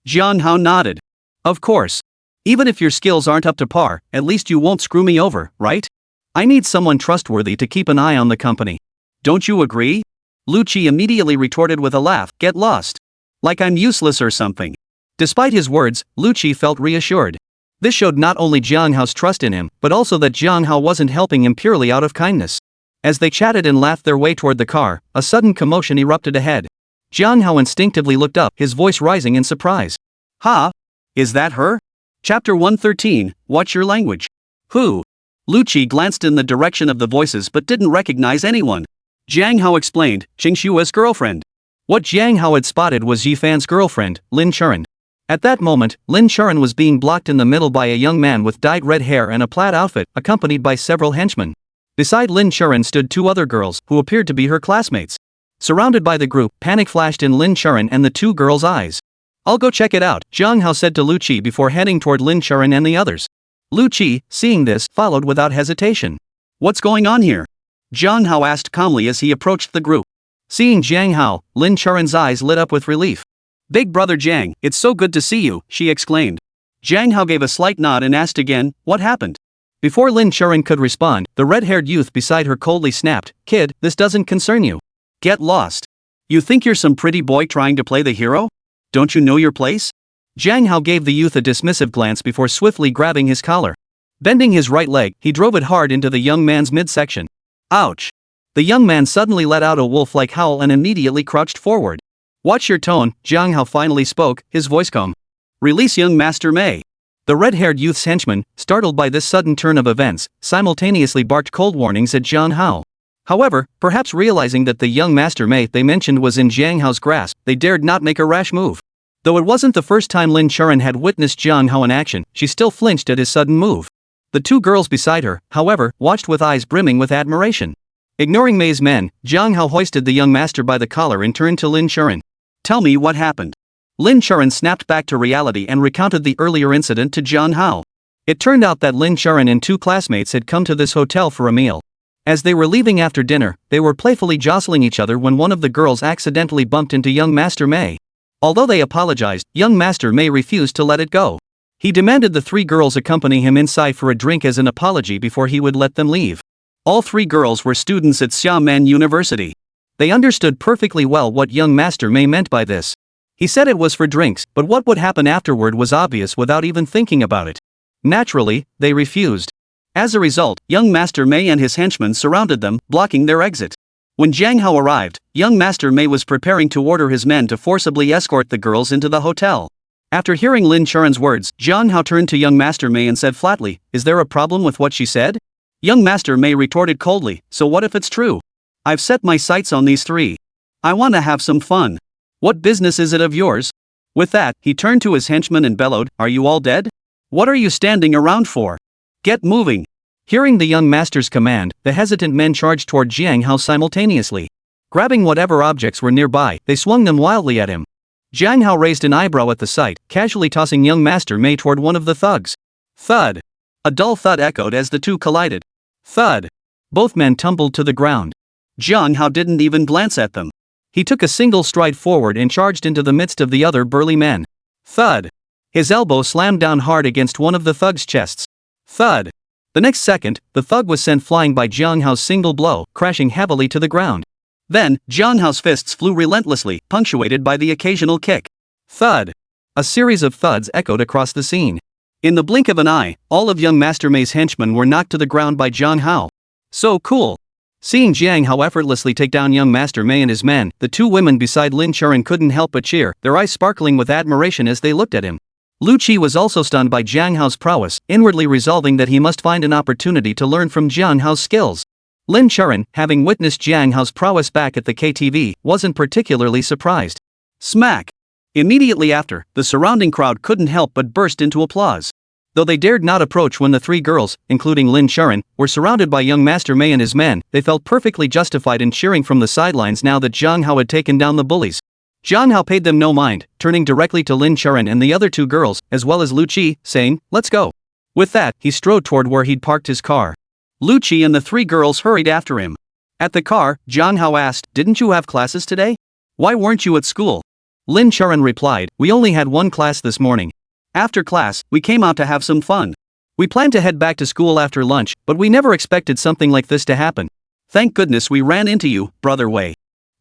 Jiang Hao nodded. Of course. Even if your skills aren't up to par, at least you won't screw me over, right? I need someone trustworthy to keep an eye on the company. Don't you agree? Lu Qi immediately retorted with a laugh, Get lost. Like I'm useless or something. Despite his words, Lu Qi felt reassured. This showed not only Jiang Hao's trust in him, but also that Jiang Hao wasn't helping him purely out of kindness. As they chatted and laughed their way toward the car, a sudden commotion erupted ahead. Jiang Hao instinctively looked up, his voice rising in surprise. Ha? Is that her? Chapter 113, Watch Your Language. Who? Lu Qi glanced in the direction of the voices but didn't recognize anyone. Jiang Hao explained, Qing Xue's girlfriend. What Jiang Hao had spotted was Yi Fan's girlfriend, Lin Churan. At that moment, Lin Churan was being blocked in the middle by a young man with dyed red hair and a plaid outfit, accompanied by several henchmen. Beside Lin Churan stood two other girls, who appeared to be her classmates. Surrounded by the group, panic flashed in Lin Churan and the two girls' eyes. I'll go check it out, Jiang Hao said to Lu Qi before heading toward Lin Churan and the others. Lu Qi, seeing this, followed without hesitation. What's going on here? Jiang Hao asked calmly as he approached the group. Seeing Jiang Hao, Lin Churan's eyes lit up with relief. Big brother Jiang, it's so good to see you, she exclaimed. Jiang Hao gave a slight nod and asked again, what happened? Before Lin Churan could respond, the red-haired youth beside her coldly snapped, Kid, this doesn't concern you. Get lost. You think you're some pretty boy trying to play the hero? Don't you know your place? Jiang Hao gave the youth a dismissive glance before swiftly grabbing his collar. Bending his right leg, he drove it hard into the young man's midsection. Ouch! The young man suddenly let out a wolf-like howl and immediately crouched forward. Watch your tone, Jiang Hao finally spoke, his voice calm. Release young Master Mei. The red-haired youth's henchmen, startled by this sudden turn of events, simultaneously barked cold warnings at Jiang Hao. However, perhaps realizing that the young Master Mei they mentioned was in Jiang Hao's grasp, they dared not make a rash move. Though it wasn't the first time Lin Churan had witnessed Jiang Hao in action, she still flinched at his sudden move. The two girls beside her, however, watched with eyes brimming with admiration. Ignoring Mei's men, Jiang Hao hoisted the young master by the collar and turned to Lin Churan. Tell me what happened. Lin Churan snapped back to reality and recounted the earlier incident to Jiang Hao. It turned out that Lin Churan and two classmates had come to this hotel for a meal. As they were leaving after dinner, they were playfully jostling each other when one of the girls accidentally bumped into young Master Mei. Although they apologized, young Master Mei refused to let it go. He demanded the three girls accompany him inside for a drink as an apology before he would let them leave. All three girls were students at Xiamen University. They understood perfectly well what young Master Mei meant by this. He said it was for drinks, but what would happen afterward was obvious without even thinking about it. Naturally, they refused. As a result, young Master Mei and his henchmen surrounded them, blocking their exit. When Jiang Hao arrived, young Master Mei was preparing to order his men to forcibly escort the girls into the hotel. After hearing Lin Churan's words, Jiang Hao turned to young Master Mei and said flatly, Is there a problem with what she said? Young Master Mei retorted coldly, So what if it's true? I've set my sights on these three. I want to have some fun. What business is it of yours? With that, he turned to his henchmen and bellowed, Are you all dead? What are you standing around for? Get moving. Hearing the young master's command, the hesitant men charged toward Jiang Hao simultaneously. Grabbing whatever objects were nearby, they swung them wildly at him. Jiang Hao raised an eyebrow at the sight, casually tossing young Master Mei toward one of the thugs. Thud. A dull thud echoed as the two collided. Thud. Both men tumbled to the ground. Jiang Hao didn't even glance at them. He took a single stride forward and charged into the midst of the other burly men. Thud! His elbow slammed down hard against one of the thug's chests. Thud! The next second, the thug was sent flying by Jiang Hao's single blow, crashing heavily to the ground. Then, Jiang Hao's fists flew relentlessly, punctuated by the occasional kick. Thud! A series of thuds echoed across the scene. In the blink of an eye, all of young Master Mei's henchmen were knocked to the ground by Jiang Hao. So cool! Seeing Jiang Hao effortlessly take down young Master Mei and his men, the two women beside Lin Churan couldn't help but cheer, their eyes sparkling with admiration as they looked at him. Lu Qi was also stunned by Jiang Hao's prowess, inwardly resolving that he must find an opportunity to learn from Jiang Hao's skills. Lin Churan, having witnessed Jiang Hao's prowess back at the KTV, wasn't particularly surprised. Smack! Immediately after, the surrounding crowd couldn't help but burst into applause. Though they dared not approach when the three girls, including Lin Churan, were surrounded by young Master Mei and his men, they felt perfectly justified in cheering from the sidelines now that Jiang Hao had taken down the bullies. Jiang Hao paid them no mind, turning directly to Lin Churan and the other two girls, as well as Lu Qi, saying, "Let's go." With that, he strode toward where he'd parked his car. Lu Qi and the three girls hurried after him. At the car, Jiang Hao asked, "Didn't you have classes today? Why weren't you at school?" Lin Churan replied, "We only had one class this morning. After class, we came out to have some fun. We planned to head back to school after lunch, but we never expected something like this to happen. Thank goodness we ran into you, Brother Wei."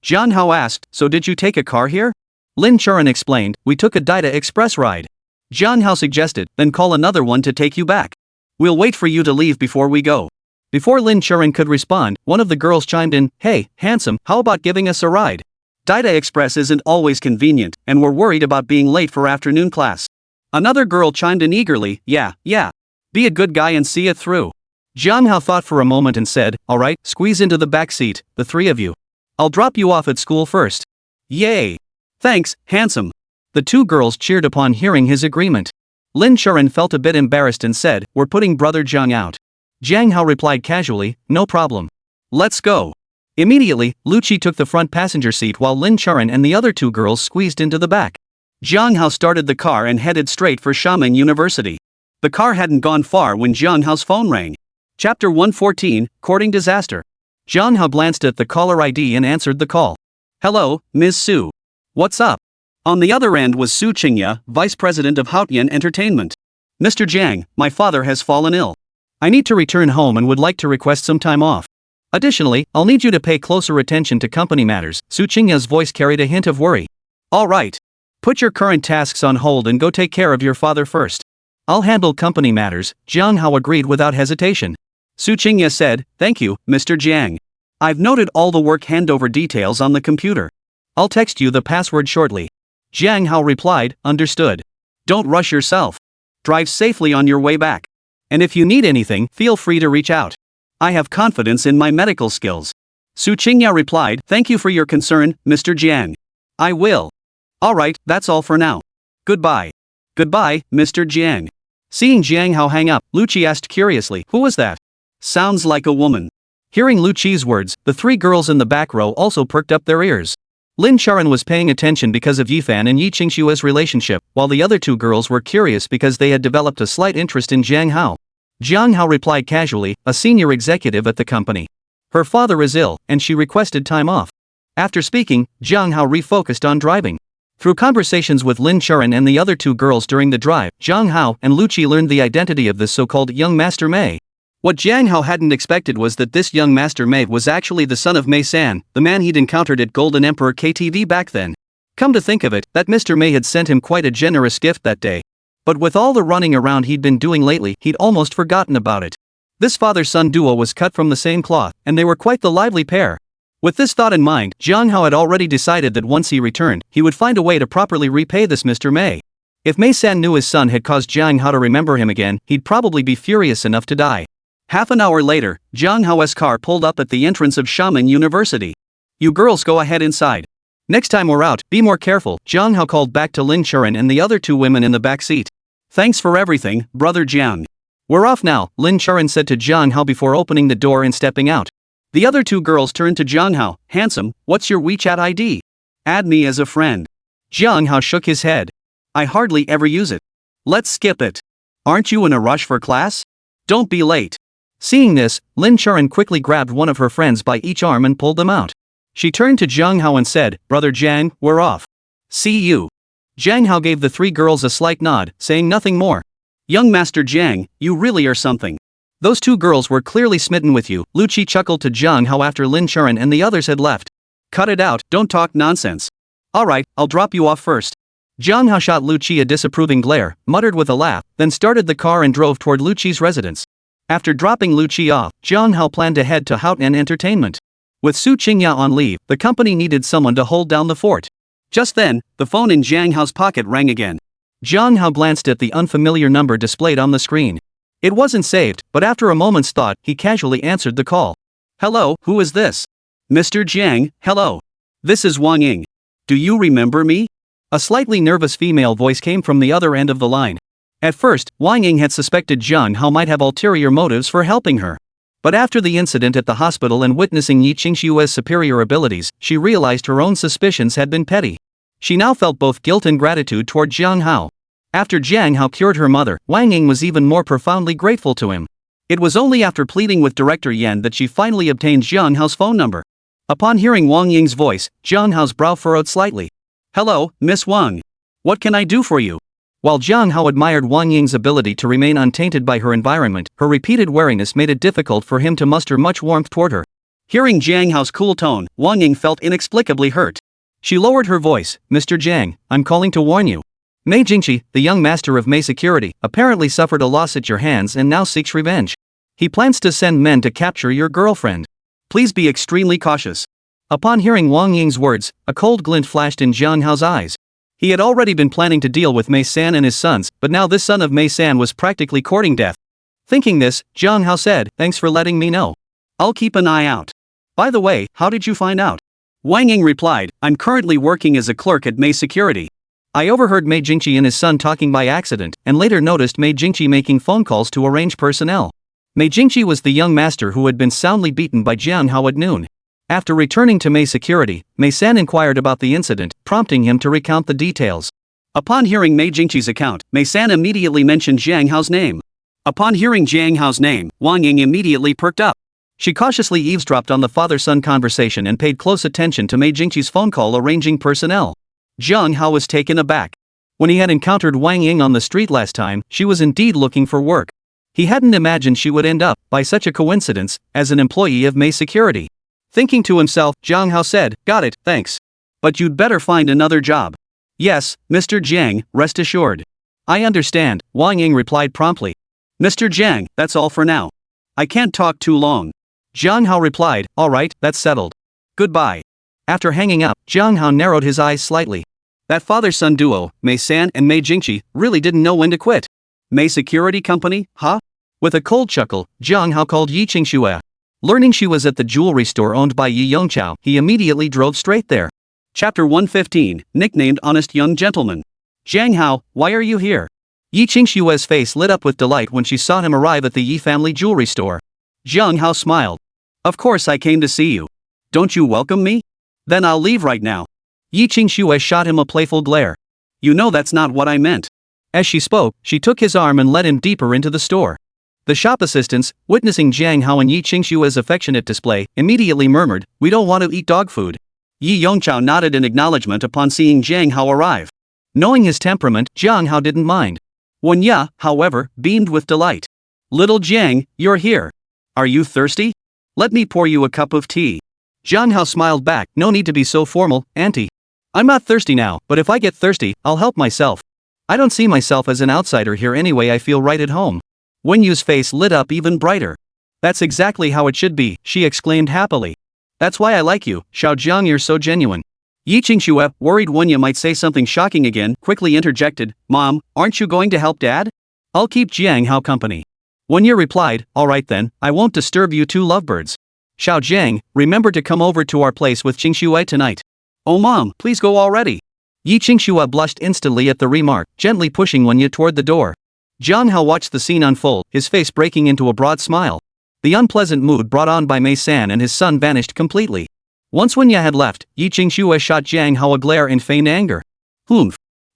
Jiang Hao asked, "So did you take a car here?" Lin Churan explained, "We took a Daida Express ride." Jiang Hao suggested, "Then call another one to take you back. We'll wait for you to leave before we go." Before Lin Churan could respond, one of the girls chimed in, "Hey, handsome, how about giving us a ride? Daida Express isn't always convenient, and we're worried about being late for afternoon class." Another girl chimed in eagerly, yeah. Be a good guy and see it through." Jiang Hao thought for a moment and said, "Alright, squeeze into the back seat, the three of you. I'll drop you off at school first." "Yay! Thanks, handsome." The two girls cheered upon hearing his agreement. Lin Churan felt a bit embarrassed and said, "We're putting Brother Jiang out." Jiang Hao replied casually, "No problem. Let's go." Immediately, Lu Qi took the front passenger seat while Lin Churan and the other two girls squeezed into the back. Jiang Hao started the car and headed straight for Xiamen University. The car hadn't gone far when Jiang Hao's phone rang. Chapter 114, Courting Disaster. Jiang Hao glanced at the caller ID and answered the call. "Hello, Ms. Su. What's up?" On the other end was Su Qingya, Vice President of Haotian Entertainment. "Mr. Jiang, my father has fallen ill. I need to return home and would like to request some time off. Additionally, I'll need you to pay closer attention to company matters." Su Qingya's voice carried a hint of worry. "All right. Put your current tasks on hold and go take care of your father first. I'll handle company matters," Jiang Hao agreed without hesitation. Su Qingya said, "Thank you, Mr. Jiang. I've noted all the work handover details on the computer. I'll text you the password shortly." Jiang Hao replied, "Understood. Don't rush yourself. Drive safely on your way back. And if you need anything, feel free to reach out. I have confidence in my medical skills." Su Qingya replied, "Thank you for your concern, Mr. Jiang. I will. Alright, that's all for now. Goodbye." "Goodbye, Mr. Jiang." Seeing Jiang Hao hang up, Lu Qi asked curiously, "Who was that? Sounds like a woman." Hearing Lu Qi's words, the three girls in the back row also perked up their ears. Lin Churan was paying attention because of Yifan and Yi Qingshua's relationship, while the other two girls were curious because they had developed a slight interest in Jiang Hao. Jiang Hao replied casually, "A senior executive at the company. Her father is ill, and she requested time off." After speaking, Jiang Hao refocused on driving. Through conversations with Lin Churan and the other two girls during the drive, Jiang Hao and Lu Qi learned the identity of this so-called young Master Mei. What Jiang Hao hadn't expected was that this young Master Mei was actually the son of Mei San, the man he'd encountered at Golden Emperor KTV back then. Come to think of it, that Mr. Mei had sent him quite a generous gift that day. But with all the running around he'd been doing lately, he'd almost forgotten about it. This father-son duo was cut from the same cloth, and they were quite the lively pair. With this thought in mind, Jiang Hao had already decided that once he returned, he would find a way to properly repay this Mr. Mei. If Mei San knew his son had caused Jiang Hao to remember him again, he'd probably be furious enough to die. Half an hour later, Jiang Hao's car pulled up at the entrance of Xiamen University. "You girls go ahead inside. Next time we're out, be more careful," Jiang Hao called back to Lin Churan and the other two women in the back seat. "Thanks for everything, Brother Jiang. We're off now," Lin Churan said to Jiang Hao before opening the door and stepping out. The other two girls turned to Jiang Hao. "Handsome, what's your WeChat ID? Add me as a friend." Jiang Hao shook his head. "I hardly ever use it. Let's skip it. Aren't you in a rush for class? Don't be late." Seeing this, Lin Charan quickly grabbed one of her friends by each arm and pulled them out. She turned to Jiang Hao and said, "Brother Jiang, we're off. See you." Jiang Hao gave the three girls a slight nod, saying nothing more. "Young Master Jiang, you really are something. Those two girls were clearly smitten with you," Lu Qi chuckled to Jiang Hao after Lin Charan and the others had left. "Cut it out, don't talk nonsense. Alright, I'll drop you off first." Jiang Hao shot Lu Qi a disapproving glare, muttered with a laugh, then started the car and drove toward Lu Qi's residence. After dropping Lu Qi off, Jiang Hao planned to head to Houghton Entertainment. With Su Qingya on leave, the company needed someone to hold down the fort. Just then, the phone in Jiang Hao's pocket rang again. Jiang Hao glanced at the unfamiliar number displayed on the screen. It wasn't saved, but after a moment's thought, he casually answered the call. "Hello, who is this?" "Mr. Jiang, hello. This is Wang Ying. Do you remember me?" A slightly nervous female voice came from the other end of the line. At first, Wang Ying had suspected Jiang Hao might have ulterior motives for helping her. But after the incident at the hospital and witnessing Yi Qingshua's superior abilities, she realized her own suspicions had been petty. She now felt both guilt and gratitude toward Jiang Hao. After Jiang Hao cured her mother, Wang Ying was even more profoundly grateful to him. It was only after pleading with Director Yan that she finally obtained Jiang Hao's phone number. Upon hearing Wang Ying's voice, Jiang Hao's brow furrowed slightly. "Hello, Miss Wang. What can I do for you?" While Jiang Hao admired Wang Ying's ability to remain untainted by her environment, her repeated wariness made it difficult for him to muster much warmth toward her. Hearing Jiang Hao's cool tone, Wang Ying felt inexplicably hurt. She lowered her voice. "Mr. Jiang, I'm calling to warn you. Mei Jingqi, the young master of Mei Security, apparently suffered a loss at your hands and now seeks revenge. He plans to send men to capture your girlfriend. Please be extremely cautious." Upon hearing Wang Ying's words, a cold glint flashed in Jiang Hao's eyes. He had already been planning to deal with Mei San and his sons, but now this son of Mei San was practically courting death. Thinking this, Jiang Hao said, "Thanks for letting me know. I'll keep an eye out. By the way, how did you find out?" Wang Ying replied, "I'm currently working as a clerk at Mei Security. I overheard Mei Jingqi and his son talking by accident, and later noticed Mei Jingqi making phone calls to arrange personnel. Mei Jingqi was the young master who had been soundly beaten by Jiang Hao at noon. After returning to Mei Security, Mei San inquired about the incident, prompting him to recount the details. Upon hearing Mei Jingqi's account, Mei San immediately mentioned Jiang Hao's name. Upon hearing Jiang Hao's name, Wang Ying immediately perked up. She cautiously eavesdropped on the father-son conversation and paid close attention to Mei Jingqi's phone call arranging personnel. Jiang Hao was taken aback. When he had encountered Wang Ying on the street last time, she was indeed looking for work. He hadn't imagined she would end up, by such a coincidence, as an employee of Mei Security. Thinking to himself, Jiang Hao said, "Got it, thanks. But you'd better find another job." "Yes, Mr. Jiang, rest assured." "I understand," Wang Ying replied promptly. "Mr. Jiang, that's all for now. I can't talk too long." Jiang Hao replied, "All right, that's settled. Goodbye." After hanging up, Jiang Hao narrowed his eyes slightly. That father-son duo, Mei San and Mei Jingqi, really didn't know when to quit. Mei Security Company, huh? With a cold chuckle, Jiang Hao called Yi Qingxue. Learning she was at the jewelry store owned by Yi Yongqiao, he immediately drove straight there. Chapter 115, nicknamed Honest Young Gentleman. "Jiang Hao, why are you here?" Yi Qingxue's face lit up with delight when she saw him arrive at the Yi family jewelry store. Jiang Hao smiled. "Of course I came to see you. Don't you welcome me? Then I'll leave right now." Yi Qingxue shot him a playful glare. "You know that's not what I meant." As she spoke, she took his arm and led him deeper into the store. The shop assistants, witnessing Jiang Hao and Yi Qingxue's affectionate display, immediately murmured, "We don't want to eat dog food." Yi Yongqiao nodded in acknowledgement upon seeing Jiang Hao arrive. Knowing his temperament, Jiang Hao didn't mind. Wen Ya, however, beamed with delight. "Little Jiang, you're here. Are you thirsty? Let me pour you a cup of tea." Jiang Hao smiled back, "No need to be so formal, auntie. I'm not thirsty now, but if I get thirsty, I'll help myself. I don't see myself as an outsider here anyway. I feel right at home." Wen Yu's face lit up even brighter. "That's exactly how it should be," she exclaimed happily. "That's why I like you, Xiao Jiang, you're so genuine." Yi Qingxue, worried Wen Yu might say something shocking again, quickly interjected, "Mom, aren't you going to help Dad? I'll keep Jiang Hao company." Wen Yu replied, "All right then, I won't disturb you two lovebirds. Xiao Jiang, remember to come over to our place with Qingxue tonight." "Oh Mom, please go already." Yi Qingxue blushed instantly at the remark, gently pushing Wen Yu toward the door. Jiang Hao watched the scene unfold, his face breaking into a broad smile. The unpleasant mood brought on by Mei San and his son vanished completely. Once Wen Yu had left, Yi Qingxue shot Jiang Hao a glare in feigned anger.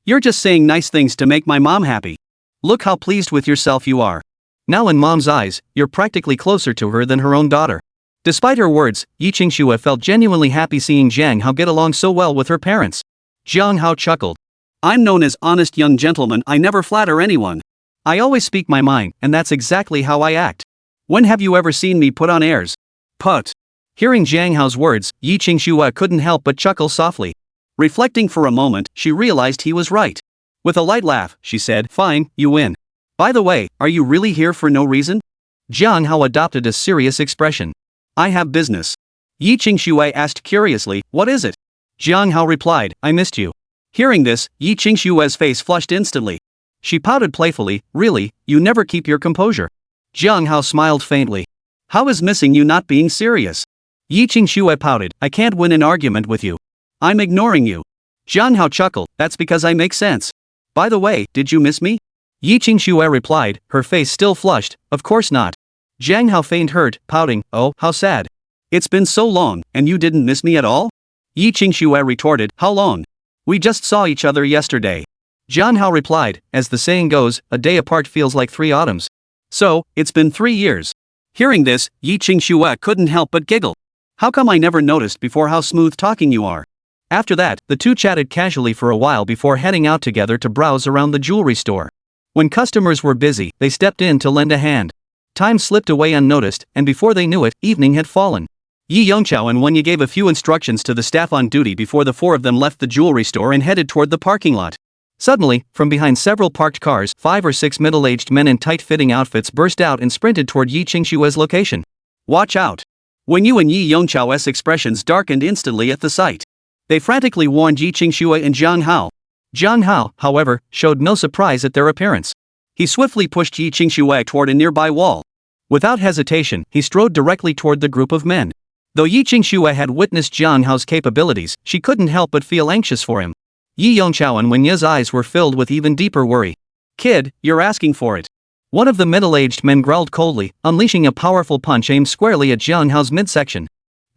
"You're just saying nice things to make my mom happy. Look how pleased with yourself you are. Now in mom's eyes, you're practically closer to her than her own daughter. Despite her words, Yi Qingxue felt genuinely happy seeing Jiang Hao get along so well with her parents. Jiang Hao chuckled. I'm known as honest young gentleman, I never flatter anyone. I always speak my mind, and that's exactly how I act. When have you ever seen me put on airs? Put. Hearing Jiang Hao's words, Yi Qingxue couldn't help but chuckle softly. Reflecting for a moment, she realized he was right. With a light laugh, she said, fine, you win. By the way, are you really here for no reason? Jiang Hao adopted a serious expression. I have business. Yi Qingxue asked curiously, what is it? Jiang Hao replied, I missed you. Hearing this, Yi Qingxue's face flushed instantly. She pouted playfully, really, you never keep your composure. Jiang Hao smiled faintly. How is missing you not being serious? Yi Qingxue pouted, I can't win an argument with you. I'm ignoring you. Jiang Hao chuckled, that's because I make sense. By the way, did you miss me? Yi Qingxue replied, her face still flushed, of course not. Jiang Hao feigned hurt, pouting, oh, how sad. It's been so long, and you didn't miss me at all? Yi Qingxue retorted, how long? We just saw each other yesterday. Jiang Hao replied, as the saying goes, a day apart feels like 3 autumns. So, it's been 3 years. Hearing this, Yi Qingxue couldn't help but giggle. How come I never noticed before how smooth talking you are? After that, the two chatted casually for a while before heading out together to browse around the jewelry store. When customers were busy, they stepped in to lend a hand. Time slipped away unnoticed, and before they knew it, evening had fallen. Yi Yongchao and Wenya gave a few instructions to the staff on duty before the 4 of them left the jewelry store and headed toward the parking lot. Suddenly, from behind several parked cars, 5 or 6 middle-aged men in tight-fitting outfits burst out and sprinted toward Yi Qingxue's location. Watch out! Wenyu and Yi Yongchao's expressions darkened instantly at the sight. They frantically warned Yi Qingxue and Jiang Hao. Jiang Hao, however, showed no surprise at their appearance. He swiftly pushed Yi Qingxue toward a nearby wall. Without hesitation, he strode directly toward the group of men. Though Yi Qingxue had witnessed Jiang Hao's capabilities, she couldn't help but feel anxious for him. Yi Yongchao and Wenya's eyes were filled with even deeper worry. Kid, you're asking for it. One of the middle-aged men growled coldly, unleashing a powerful punch aimed squarely at Jiang Hao's midsection.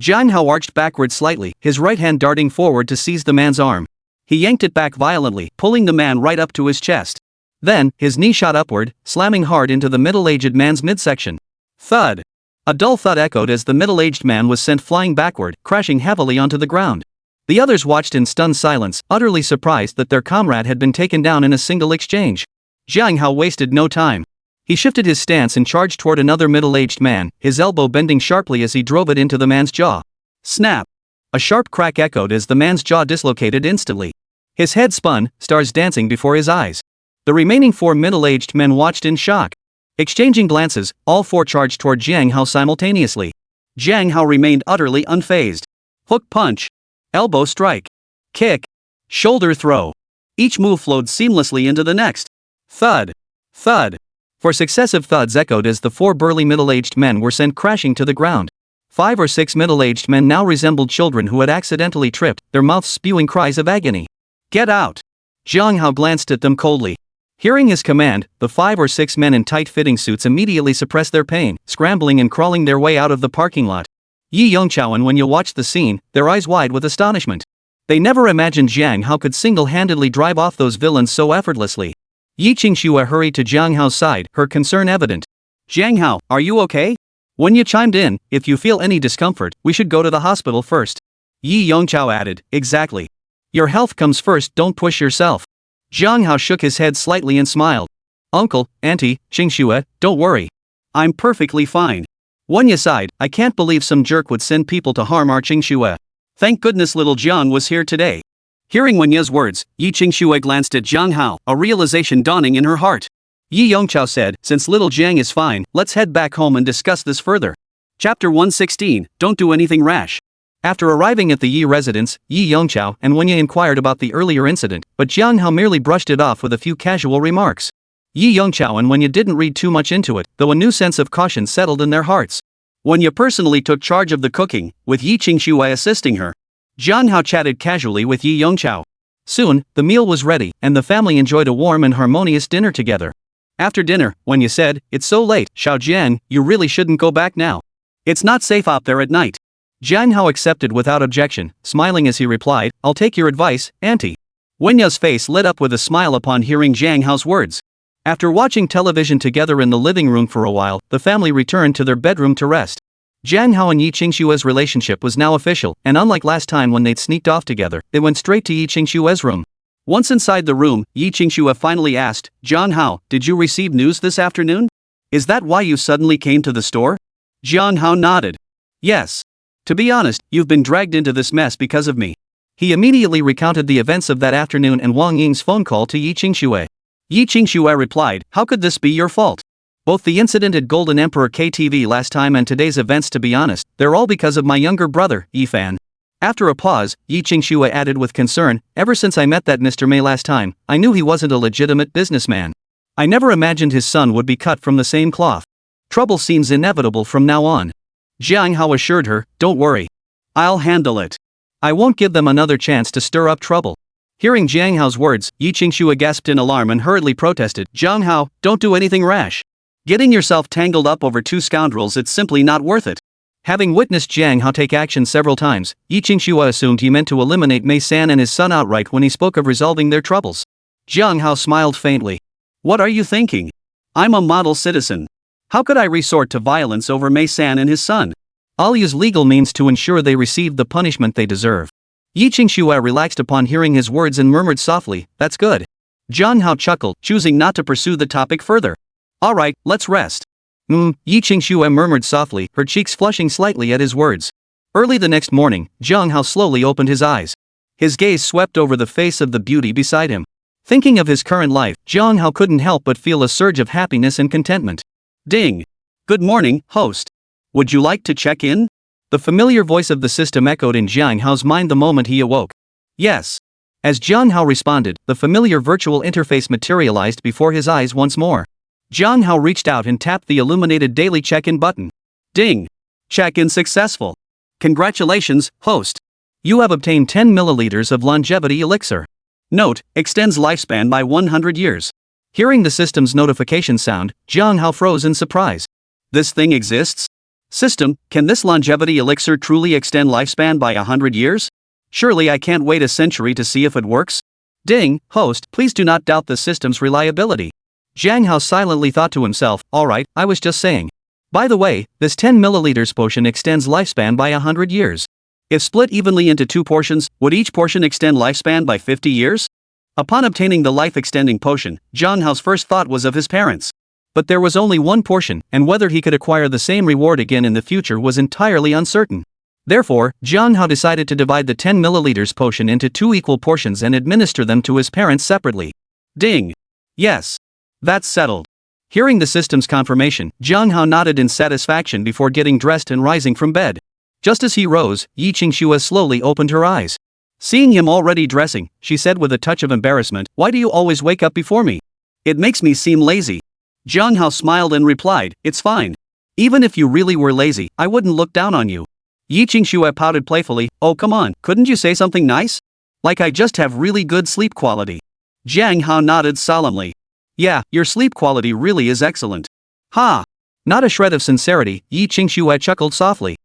Jiang Hao arched backward slightly, his right hand darting forward to seize the man's arm. He yanked it back violently, pulling the man right up to his chest. Then, his knee shot upward, slamming hard into the middle-aged man's midsection. Thud! A dull thud echoed as the middle-aged man was sent flying backward, crashing heavily onto the ground. The others watched in stunned silence, utterly surprised that their comrade had been taken down in a single exchange. Jiang Hao wasted no time. He shifted his stance and charged toward another middle-aged man, his elbow bending sharply as he drove it into the man's jaw. Snap! A sharp crack echoed as the man's jaw dislocated instantly. His head spun, stars dancing before his eyes. The remaining 4 middle-aged men watched in shock. Exchanging glances, all 4 charged toward Jiang Hao simultaneously. Jiang Hao remained utterly unfazed. Hook punch. Elbow strike. Kick. Shoulder throw. Each move flowed seamlessly into the next. Thud. Thud. For successive thuds echoed as the 4 burly middle-aged men were sent crashing to the ground. 5 or 6 middle-aged men now resembled children who had accidentally tripped, their mouths spewing cries of agony. Get out! Jiang Hao glanced at them coldly. Hearing his command, the 5 or 6 men in tight-fitting suits immediately suppressed their pain, scrambling and crawling their way out of the parking lot. Yi Yongchao and Wenya watched the scene, their eyes wide with astonishment. They never imagined Jiang Hao could single-handedly drive off those villains so effortlessly. Yi Qingxue hurried to Jiang Hao's side, her concern evident. Jiang Hao, are you okay? Wenya chimed in, if you feel any discomfort, we should go to the hospital first. Yi Yongchao added, exactly. Your health comes first, don't push yourself. Jiang Hao shook his head slightly and smiled. Uncle, Auntie, Qingxue, don't worry. I'm perfectly fine. Wenya sighed, I can't believe some jerk would send people to harm our Qingxue. Thank goodness little Jiang was here today. Hearing Wenya's words, Yi Qingxue glanced at Jiang Hao, a realization dawning in her heart. Yi Yongchao said, since little Jiang is fine, let's head back home and discuss this further. Chapter 116, Don't Do Anything Rash. After arriving at the Yi residence, Yi Yongchao and Wenya inquired about the earlier incident, but Jiang Hao merely brushed it off with a few casual remarks. Yi Yongchao and Wenya didn't read too much into it, though a new sense of caution settled in their hearts. Wenya personally took charge of the cooking, with Yi Qingxue assisting her. Jiang Hao chatted casually with Yi Yongchao. Soon, the meal was ready, and the family enjoyed a warm and harmonious dinner together. After dinner, Wenya said, it's so late, Xiaojian, you really shouldn't go back now. It's not safe out there at night. Jiang Hao accepted without objection, smiling as he replied, I'll take your advice, Auntie. Wenya's face lit up with a smile upon hearing Jiang Hao's words. After watching television together in the living room for a while, the family returned to their bedroom to rest. Jiang Hao and Yi Qingshue's relationship was now official, and unlike last time when they'd sneaked off together, they went straight to Yi Qingshue's room. Once inside the room, Yi Qingxue finally asked, Jiang Hao, did you receive news this afternoon? Is that why you suddenly came to the store? Jiang Hao nodded. Yes. To be honest, you've been dragged into this mess because of me. He immediately recounted the events of that afternoon and Wang Ying's phone call to Yi Qingshuo. Yi Qingshuo replied, how could this be your fault? Both the incident at Golden Emperor KTV last time and today's events, to be honest, they're all because of my younger brother, Yi Fan. After a pause, Yi Qingshuo added with concern, ever since I met that Mr. Mei last time, I knew he wasn't a legitimate businessman. I never imagined his son would be cut from the same cloth. Trouble seems inevitable from now on. Jiang Hao assured her, don't worry. I'll handle it. I won't give them another chance to stir up trouble. Hearing Jiang Hao's words, Yi Qingshuo gasped in alarm and hurriedly protested, Jiang Hao, don't do anything rash. Getting yourself tangled up over two scoundrels, it's simply not worth it. Having witnessed Jiang Hao take action several times, Yi Qingshuo assumed he meant to eliminate Mei-san and his son outright when he spoke of resolving their troubles. Jiang Hao smiled faintly. What are you thinking? I'm a model citizen. How could I resort to violence over Mei-san and his son? I'll use legal means to ensure they receive the punishment they deserve. Yi Qingshuo relaxed upon hearing his words and murmured softly, that's good. Jiang Hao chuckled, choosing not to pursue the topic further. Alright, let's rest. Yi Qingshuo murmured softly, her cheeks flushing slightly at his words. Early the next morning, Jiang Hao slowly opened his eyes. His gaze swept over the face of the beauty beside him. Thinking of his current life, Jiang Hao couldn't help but feel a surge of happiness and contentment. Ding! Good morning, host. Would you like to check in? The familiar voice of the system echoed in Jiang Hao's mind the moment he awoke. Yes. As Jiang Hao responded, the familiar virtual interface materialized before his eyes once more. Jiang Hao reached out and tapped the illuminated daily check-in button. Ding! Check-in successful. Congratulations, host. You have obtained 10 milliliters of longevity elixir. Note, extends lifespan by 100 years. Hearing the system's notification sound, Jiang Hao froze in surprise. This thing exists? System, can this longevity elixir truly extend lifespan by 100 years? Surely I can't wait a century to see if it works? Ding, host, please do not doubt the system's reliability. Jiang Hao silently thought to himself, alright, I was just saying. By the way, this 10 milliliters potion extends lifespan by 100 years. If split evenly into two portions, would each portion extend lifespan by 50 years? Upon obtaining the life-extending potion, Jiang Hao's first thought was of his parents. But there was only one portion, and whether he could acquire the same reward again in the future was entirely uncertain. Therefore, Jiang Hao decided to divide the 10 milliliters potion into two equal portions and administer them to his parents separately. Ding! Yes. That's settled. Hearing the system's confirmation, Jiang Hao nodded in satisfaction before getting dressed and rising from bed. Just as he rose, Yi Qingshuo slowly opened her eyes. Seeing him already dressing, she said with a touch of embarrassment, why do you always wake up before me? It makes me seem lazy. Jiang Hao smiled and replied, it's fine. Even if you really were lazy, I wouldn't look down on you. Yi Qingshuo pouted playfully, oh come on, couldn't you say something nice? Like I just have really good sleep quality. Jiang Hao nodded solemnly. Yeah, your sleep quality really is excellent. Ha! Not a shred of sincerity, Yi Qingshuo chuckled softly.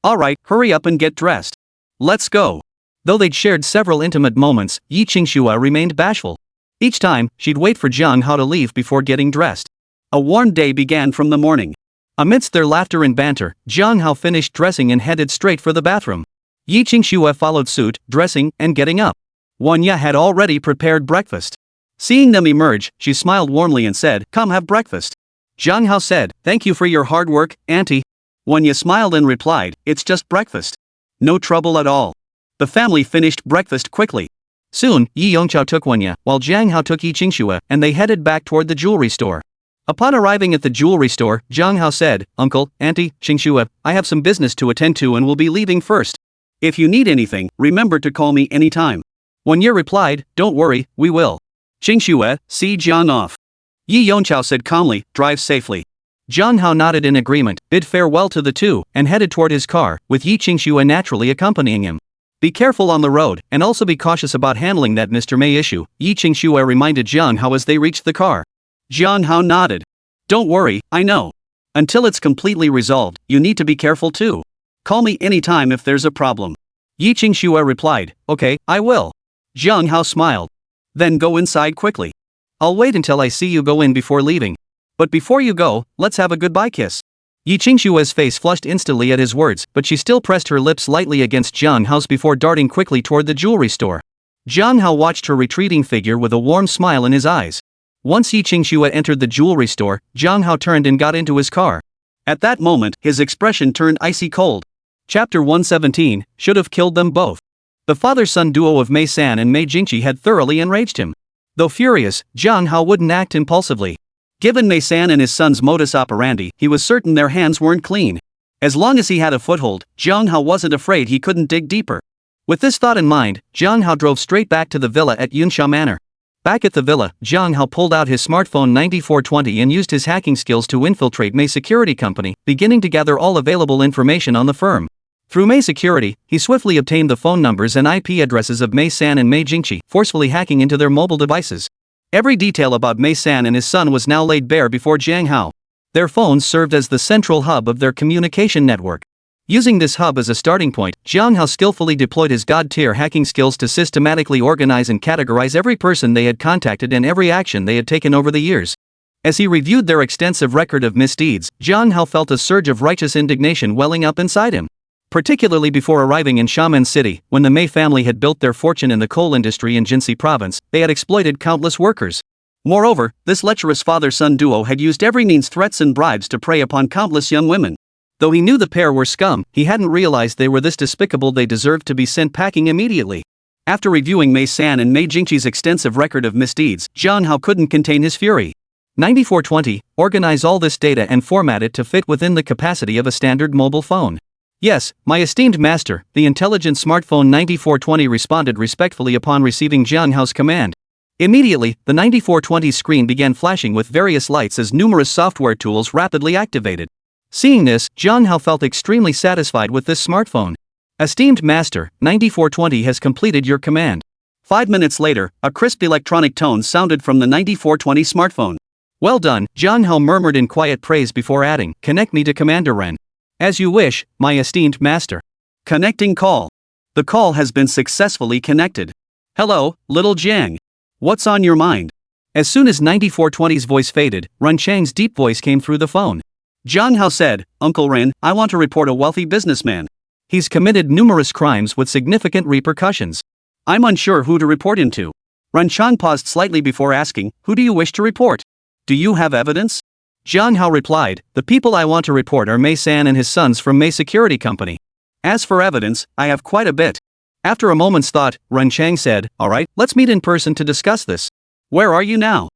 Alright, hurry up and get dressed. Let's go. Though they'd shared several intimate moments, Yi Qingshuo remained bashful. Each time, she'd wait for Jiang Hao to leave before getting dressed. A warm day began from the morning. Amidst their laughter and banter, Jiang Hao finished dressing and headed straight for the bathroom. Yi Qingshuo followed suit, dressing and getting up. Wanya had already prepared breakfast. Seeing them emerge, she smiled warmly and said, come have breakfast. Jiang Hao said, thank you for your hard work, auntie. Wanya smiled and replied, it's just breakfast. No trouble at all. The family finished breakfast quickly. Soon, Yi Yongqiao took Wanya, while Jiang Hao took Yi Qingshuo, and they headed back toward the jewelry store. Upon arriving at the jewelry store, Jiang Hao said, Uncle, Auntie, Qingshuo, I have some business to attend to and will be leaving first. If you need anything, remember to call me anytime. Wanya replied, don't worry, we will. Qingshuo, see Jiang off. Yi Yongqiao said calmly, drive safely. Jiang Hao nodded in agreement, bid farewell to the two, and headed toward his car, with Yi Qingshuo naturally accompanying him. Be careful on the road, and also be cautious about handling that Mr. Mei issue, Yi Qingshuo reminded Jiang Hao as they reached the car. Jiang Hao nodded. Don't worry, I know. Until it's completely resolved, you need to be careful too. Call me anytime if there's a problem. Yi Qingshuo replied, okay, I will. Jiang Hao smiled. Then go inside quickly. I'll wait until I see you go in before leaving. But before you go, let's have a goodbye kiss. Yi Qingshua's face flushed instantly at his words, but she still pressed her lips lightly against Jiang Hao's before darting quickly toward the jewelry store. Jiang Hao watched her retreating figure with a warm smile in his eyes. Once Yi Qingxue entered the jewelry store, Jiang Hao turned and got into his car. At that moment, his expression turned icy cold. Chapter 117, should have killed them both. The father-son duo of Mei San and Mei Jingqi had thoroughly enraged him. Though furious, Jiang Hao wouldn't act impulsively. Given Mei San and his son's modus operandi, he was certain their hands weren't clean. As long as he had a foothold, Jiang Hao wasn't afraid he couldn't dig deeper. With this thought in mind, Jiang Hao drove straight back to the villa at Yunsha Manor. Back at the villa, Jiang Hao pulled out his smartphone 9420 and used his hacking skills to infiltrate Mei Security Company, beginning to gather all available information on the firm. Through Mei Security, he swiftly obtained the phone numbers and IP addresses of Mei San and Mei Jingqi, forcefully hacking into their mobile devices. Every detail about Mei San and his son was now laid bare before Jiang Hao. Their phones served as the central hub of their communication network. Using this hub as a starting point, Jiang Hao skillfully deployed his god-tier hacking skills to systematically organize and categorize every person they had contacted and every action they had taken over the years. As he reviewed their extensive record of misdeeds, Jiang Hao felt a surge of righteous indignation welling up inside him. Particularly before arriving in Xiamen City, when the Mei family had built their fortune in the coal industry in Jinxi province, they had exploited countless workers. Moreover, this lecherous father-son duo had used every means, threats and bribes, to prey upon countless young women. Though he knew the pair were scum, he hadn't realized they were this despicable. They deserved to be sent packing immediately. After reviewing Mei San and Mei Jingqi's extensive record of misdeeds, Jiang Hao couldn't contain his fury. 9420, organize all this data and format it to fit within the capacity of a standard mobile phone. Yes, my esteemed master, the intelligent smartphone 9420 responded respectfully upon receiving Jiang Hao's command. Immediately, the 9420's screen began flashing with various lights as numerous software tools rapidly activated. Seeing this, Jiang Hao felt extremely satisfied with this smartphone. Esteemed master, 9420 has completed your command. 5 minutes later, a crisp electronic tone sounded from the 9420 smartphone. Well done, Jiang Hao murmured in quiet praise before adding, connect me to Commander Ren. As you wish, my esteemed master. Connecting call. The call has been successfully connected. Hello, little Jiang. What's on your mind? As soon as 9420's voice faded, Ren Chang's deep voice came through the phone. Jiang Hao said, Uncle Ren, I want to report a wealthy businessman. He's committed numerous crimes with significant repercussions. I'm unsure who to report him to. Ren Chang paused slightly before asking, who do you wish to report? Do you have evidence? Jiang Hao replied, the people I want to report are Mei San and his sons from Mei Security Company. As for evidence, I have quite a bit. After a moment's thought, Ren Chang said, alright, let's meet in person to discuss this. Where are you now?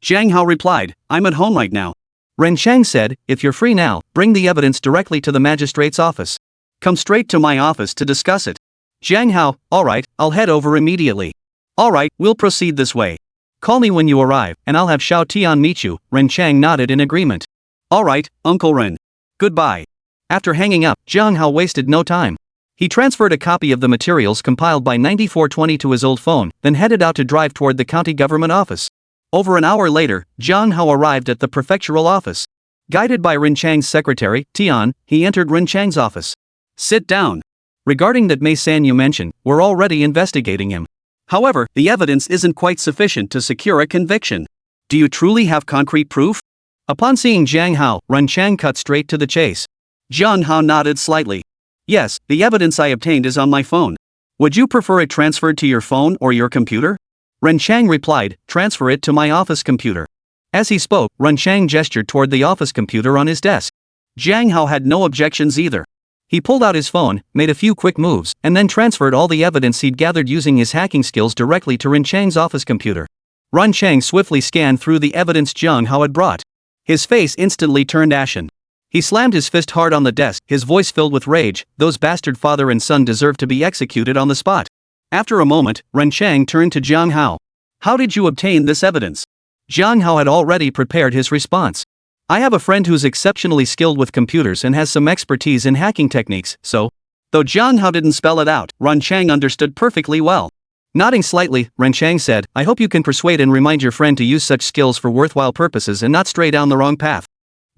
Jiang Hao replied, I'm at home right now. Ren Chang said, if you're free now, bring the evidence directly to the magistrate's office. Come straight to my office to discuss it. Jiang Hao, alright, I'll head over immediately. Alright, we'll proceed this way. Call me when you arrive, and I'll have Xiao Tian meet you. Ren Chang nodded in agreement. Alright, Uncle Ren. Goodbye. After hanging up, Jiang Hao wasted no time. He transferred a copy of the materials compiled by 9420 to his old phone, then headed out to drive toward the county government office. Over an hour later, Jiang Hao arrived at the prefectural office. Guided by Ren Chang's secretary, Tian, he entered Ren Chang's office. Sit down. Regarding that Mei San you mentioned, we're already investigating him. However, the evidence isn't quite sufficient to secure a conviction. Do you truly have concrete proof? Upon seeing Jiang Hao, Ren Chang cut straight to the chase. Jiang Hao nodded slightly. Yes, the evidence I obtained is on my phone. Would you prefer it transferred to your phone or your computer? Ren Chang replied, transfer it to my office computer. As he spoke, Ren Chang gestured toward the office computer on his desk. Jiang Hao had no objections either. He pulled out his phone, made a few quick moves, and then transferred all the evidence he'd gathered using his hacking skills directly to Ren Chang's office computer. Ren Chang swiftly scanned through the evidence Jiang Hao had brought. His face instantly turned ashen. He slammed his fist hard on the desk, his voice filled with rage. Those bastard father and son deserve to be executed on the spot. After a moment, Ren Chang turned to Jiang Hao. How did you obtain this evidence? Jiang Hao had already prepared his response. I have a friend who's exceptionally skilled with computers and has some expertise in hacking techniques, so. Though Jiang Hao didn't spell it out, Ren Chang understood perfectly well. Nodding slightly, Ren Chang said, I hope you can persuade and remind your friend to use such skills for worthwhile purposes and not stray down the wrong path.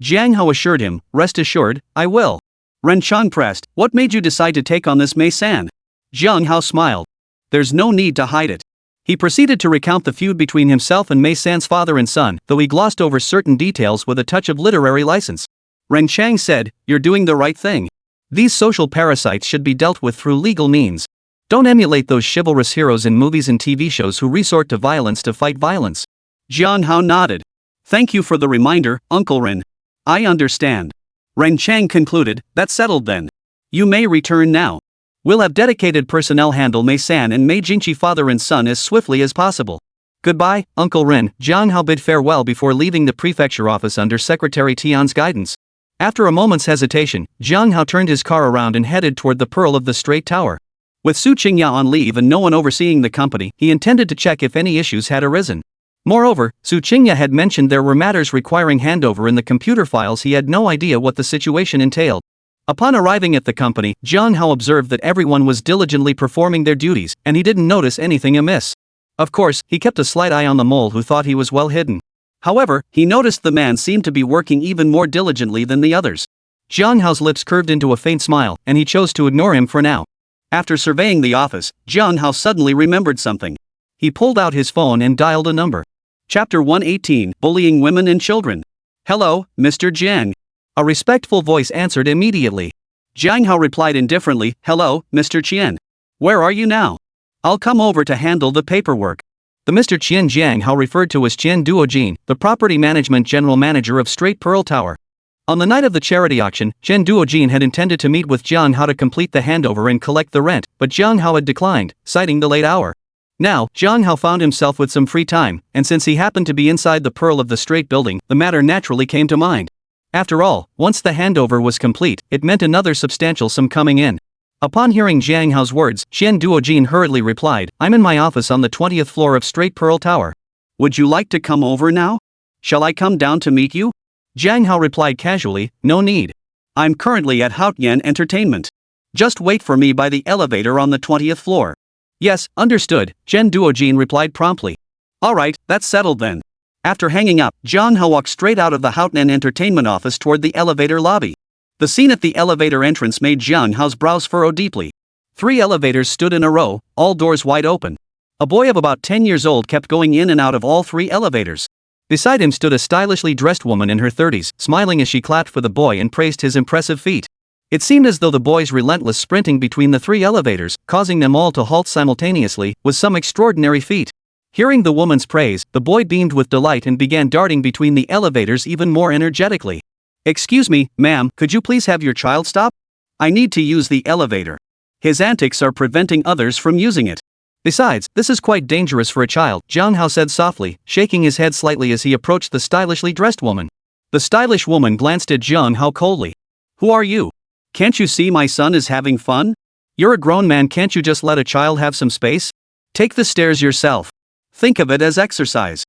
Jiang Hao assured him, rest assured, I will. Ren Chang pressed, what made you decide to take on this Mei San? Jiang Hao smiled. There's no need to hide it. He proceeded to recount the feud between himself and Mei San's father and son, though he glossed over certain details with a touch of literary license. Ren Chang said, "You're doing the right thing. These social parasites should be dealt with through legal means. Don't emulate those chivalrous heroes in movies and TV shows who resort to violence to fight violence." Jian Hao nodded. "Thank you for the reminder, Uncle Ren. I understand." Ren Chang concluded, "That's settled then. You may return now. We'll have dedicated personnel handle Mei San and Mei Jingqi father and son as swiftly as possible. Goodbye, Uncle Ren." Jiang Hao bid farewell before leaving the prefecture office under Secretary Tian's guidance. After a moment's hesitation, Jiang Hao turned his car around and headed toward the Pearl of the Straight Tower. With Su Qingya on leave and no one overseeing the company, he intended to check if any issues had arisen. Moreover, Su Qingya had mentioned there were matters requiring handover in the computer files. He had no idea what the situation entailed. Upon arriving at the company, Jiang Hao observed that everyone was diligently performing their duties, and he didn't notice anything amiss. Of course, he kept a slight eye on the mole who thought he was well hidden. However, he noticed the man seemed to be working even more diligently than the others. Jiang Hao's lips curved into a faint smile, and he chose to ignore him for now. After surveying the office, Jiang Hao suddenly remembered something. He pulled out his phone and dialed a number. Chapter 118, Bullying Women and Children. "Hello, Mr. Jiang." A respectful voice answered immediately. Jiang Hao replied indifferently, "Hello, Mr. Qian. Where are you now? I'll come over to handle the paperwork." The Mr. Qian Jiang Hao referred to as Qian Duojin, the property management general manager of Straight Pearl Tower. On the night of the charity auction, Qian Duojin had intended to meet with Jiang Hao to complete the handover and collect the rent, but Jiang Hao had declined, citing the late hour. Now, Jiang Hao found himself with some free time, and since he happened to be inside the Pearl of the Straight building, the matter naturally came to mind. After all, once the handover was complete, it meant another substantial sum coming in. Upon hearing Jiang Hao's words, Qian Duojin hurriedly replied, "I'm in my office on the 20th floor of Straight Pearl Tower. Would you like to come over now? Shall I come down to meet you?" Jiang Hao replied casually, "No need. I'm currently at Haotian Entertainment. Just wait for me by the elevator on the 20th floor." "Yes, understood," Qian Duojin replied promptly. "Alright, that's settled then." After hanging up, Jiang Hao walked straight out of the Haotian Entertainment office toward the elevator lobby. The scene at the elevator entrance made Jiang Hao's brows furrow deeply. 3 elevators stood in a row, all doors wide open. A boy of about 10 years old kept going in and out of all 3 elevators. Beside him stood a stylishly dressed woman in her 30s, smiling as she clapped for the boy and praised his impressive feat. It seemed as though the boy's relentless sprinting between the 3 elevators, causing them all to halt simultaneously, was some extraordinary feat. Hearing the woman's praise, the boy beamed with delight and began darting between the elevators even more energetically. "Excuse me, ma'am, could you please have your child stop? I need to use the elevator. His antics are preventing others from using it. Besides, this is quite dangerous for a child," Jiang Hao said softly, shaking his head slightly as he approached the stylishly dressed woman. The stylish woman glanced at Jiang Hao coldly. "Who are you? Can't you see my son is having fun? You're a grown man, can't you just let a child have some space? Take the stairs yourself. Think of it as exercise."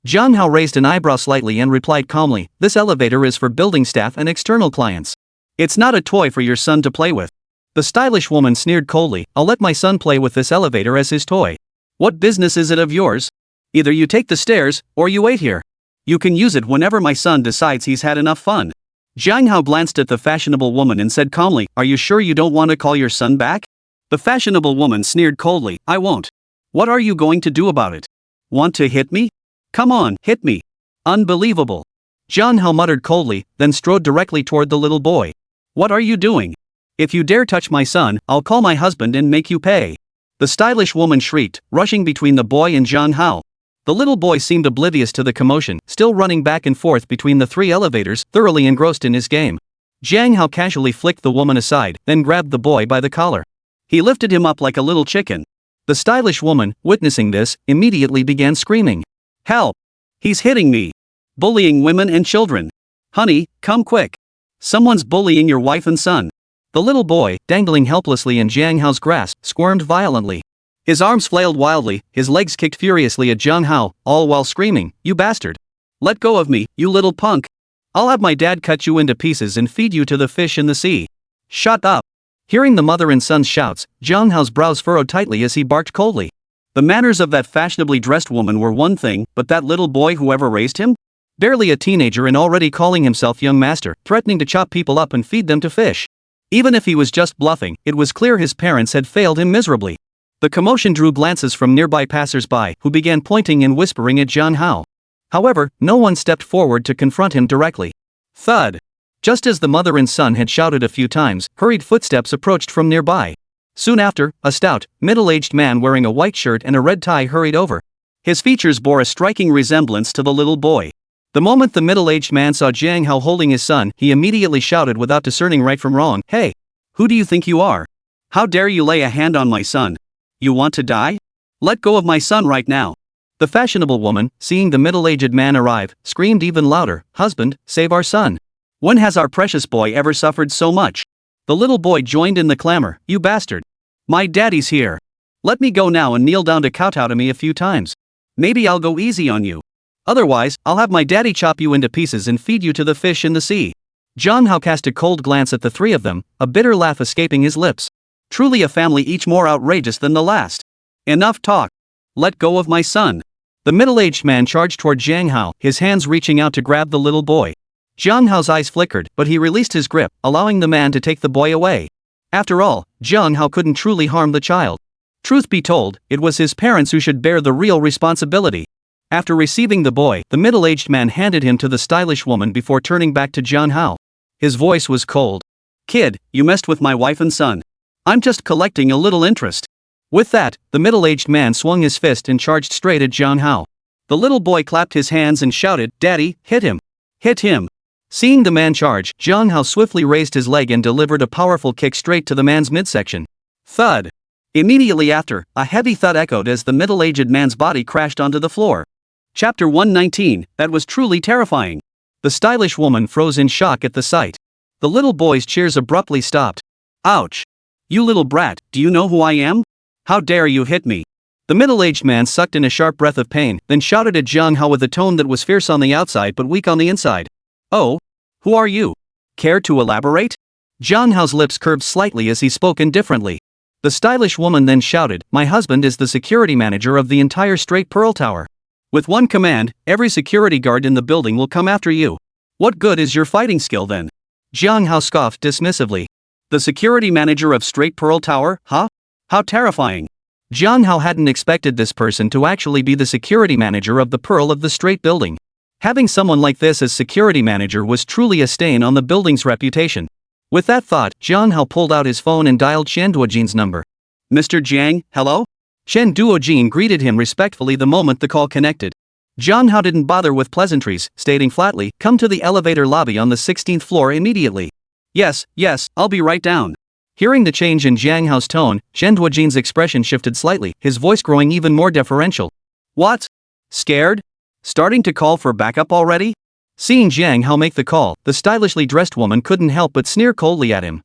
Jiang Hao raised an eyebrow slightly and replied calmly, "This elevator is for building staff and external clients. It's not a toy for your son to play with." The stylish woman sneered coldly, "I'll let my son play with this elevator as his toy. What business is it of yours? Either you take the stairs, or you wait here. You can use it whenever my son decides he's had enough fun." Jiang Hao glanced at the fashionable woman and said calmly, "Are you sure you don't want to call your son back?" The fashionable woman sneered coldly, "I won't. What are you going to do about it? Want to hit me? Come on, hit me." "Unbelievable." Jiang Hao muttered coldly, then strode directly toward the little boy. "What are you doing? If you dare touch my son, I'll call my husband and make you pay." The stylish woman shrieked, rushing between the boy and Jiang Hao. The little boy seemed oblivious to the commotion, still running back and forth between the 3 elevators, thoroughly engrossed in his game. Jiang Hao casually flicked the woman aside, then grabbed the boy by the collar. He lifted him up like a little chicken. The stylish woman, witnessing this, immediately began screaming. "Help! He's hitting me! Bullying women and children! Honey, come quick! Someone's bullying your wife and son!" The little boy, dangling helplessly in Jiang Hao's grasp, squirmed violently. His arms flailed wildly, his legs kicked furiously at Jiang Hao, all while screaming, "You bastard! Let go of me, you little punk! I'll have my dad cut you into pieces and feed you to the fish in the sea! Shut up!" Hearing the mother and son's shouts, Jiang Hao's brows furrowed tightly as he barked coldly. The manners of that fashionably dressed woman were one thing, but that little boy, whoever raised him? Barely a teenager and already calling himself young master, threatening to chop people up and feed them to fish. Even if he was just bluffing, it was clear his parents had failed him miserably. The commotion drew glances from nearby passers-by who began pointing and whispering at Jiang Hao. However, no one stepped forward to confront him directly. Thud! Just as the mother and son had shouted a few times, hurried footsteps approached from nearby. Soon after, a stout, middle-aged man wearing a white shirt and a red tie hurried over. His features bore a striking resemblance to the little boy. The moment the middle-aged man saw Jiang Hao holding his son, he immediately shouted without discerning right from wrong, "Hey! Who do you think you are? How dare you lay a hand on my son? You want to die? Let go of my son right now." The fashionable woman, seeing the middle-aged man arrive, screamed even louder, "Husband, save our son! When has our precious boy ever suffered so much?" The little boy joined in the clamor, "You bastard! My daddy's here! Let me go now and kneel down to kowtow to me a few times. Maybe I'll go easy on you. Otherwise, I'll have my daddy chop you into pieces and feed you to the fish in the sea." Jiang Hao cast a cold glance at the three of them, a bitter laugh escaping his lips. Truly a family each more outrageous than the last. Enough talk. Let go of my son. The middle-aged man charged toward Jiang Hao, his hands reaching out to grab the little boy. Jiang Hao's eyes flickered, but he released his grip, allowing the man to take the boy away. After all, Jiang Hao couldn't truly harm the child. Truth be told, it was his parents who should bear the real responsibility. After receiving the boy, the middle-aged man handed him to the stylish woman before turning back to Jiang Hao. His voice was cold. "Kid, you messed with my wife and son. I'm just collecting a little interest." With that, the middle-aged man swung his fist and charged straight at Jiang Hao. The little boy clapped his hands and shouted, "Daddy, hit him! Hit him!" Seeing the man charge, Jiang Hao swiftly raised his leg and delivered a powerful kick straight to the man's midsection. Thud! Immediately after, a heavy thud echoed as the middle-aged man's body crashed onto the floor. Chapter 119, that was truly terrifying. The stylish woman froze in shock at the sight. The little boy's cheers abruptly stopped. Ouch! You little brat, do you know who I am? How dare you hit me? The middle-aged man sucked in a sharp breath of pain, then shouted at Jiang Hao with a tone that was fierce on the outside but weak on the inside. "Oh? Who are you? Care to elaborate?" Jiang Hao's lips curved slightly as he spoke indifferently. The stylish woman then shouted, "My husband is the security manager of the entire Straight Pearl Tower. With one command, every security guard in the building will come after you. What good is your fighting skill then?" Jiang Hao scoffed dismissively. "The security manager of Straight Pearl Tower, huh? How terrifying." Jiang Hao hadn't expected this person to actually be the security manager of the Pearl of the Straight building. Having someone like this as security manager was truly a stain on the building's reputation. With that thought, Jiang Hao pulled out his phone and dialed Chen Duojin's number. "Mr. Jiang, hello?" Chen Duojin greeted him respectfully the moment the call connected. Jiang Hao didn't bother with pleasantries, stating flatly, "Come to the elevator lobby on the 16th floor immediately." Yes, I'll be right down." Hearing the change in Jiang Hao's tone, Chen Duojin's expression shifted slightly, his voice growing even more deferential. "What? Scared? Starting to call for backup already?" Seeing Jiang Hao make the call, the stylishly dressed woman couldn't help but sneer coldly at him.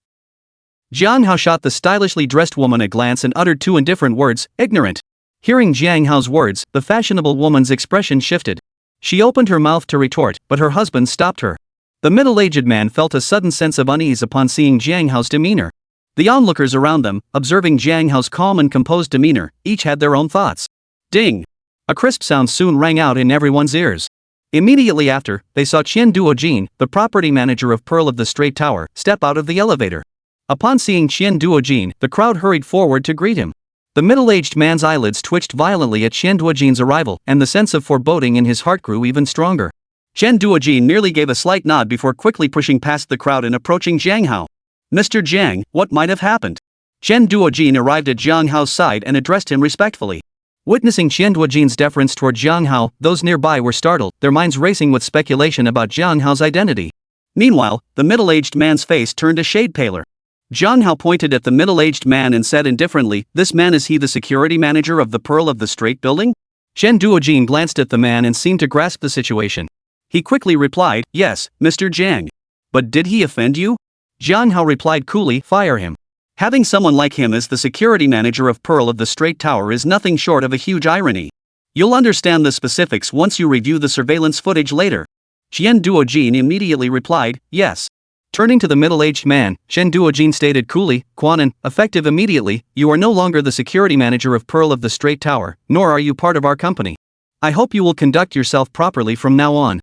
Jiang Hao shot the stylishly dressed woman a glance and uttered two indifferent words, "Ignorant." Hearing Jiang Hao's words, the fashionable woman's expression shifted. She opened her mouth to retort, but her husband stopped her. The middle-aged man felt a sudden sense of unease upon seeing Jiang Hao's demeanor. The onlookers around them, observing Jiang Hao's calm and composed demeanor, each had their own thoughts. Ding! A crisp sound soon rang out in everyone's ears. Immediately after, they saw Chen Duojin, the property manager of Pearl of the Straight Tower, step out of the elevator. Upon seeing Chen Duojin, the crowd hurried forward to greet him. The middle-aged man's eyelids twitched violently at Chen Duojin's arrival, and the sense of foreboding in his heart grew even stronger. Chen Duojin merely gave a slight nod before quickly pushing past the crowd and approaching Jiang Hao. "Mr. Jiang, what might have happened?" Chen Duojin arrived at Jiang Hao's side and addressed him respectfully. Witnessing Chen Duojin's deference toward Jiang Hao, those nearby were startled, their minds racing with speculation about Jiang Hao's identity. Meanwhile, the middle-aged man's face turned a shade paler. Jiang Hao pointed at the middle-aged man and said indifferently, "This man, is he the security manager of the Pearl of the Straight building?" Chen Duojin glanced at the man and seemed to grasp the situation. He quickly replied, "Yes, Mr. Jiang. But did he offend you?" Jiang Hao replied coolly, "Fire him. Having someone like him as the security manager of Pearl of the Straight Tower is nothing short of a huge irony. You'll understand the specifics once you review the surveillance footage later." Chen Duojin immediately replied, "Yes." Turning to the middle-aged man, Chen Duojin stated coolly, "Quanan, effective immediately, you are no longer the security manager of Pearl of the Straight Tower, nor are you part of our company. I hope you will conduct yourself properly from now on."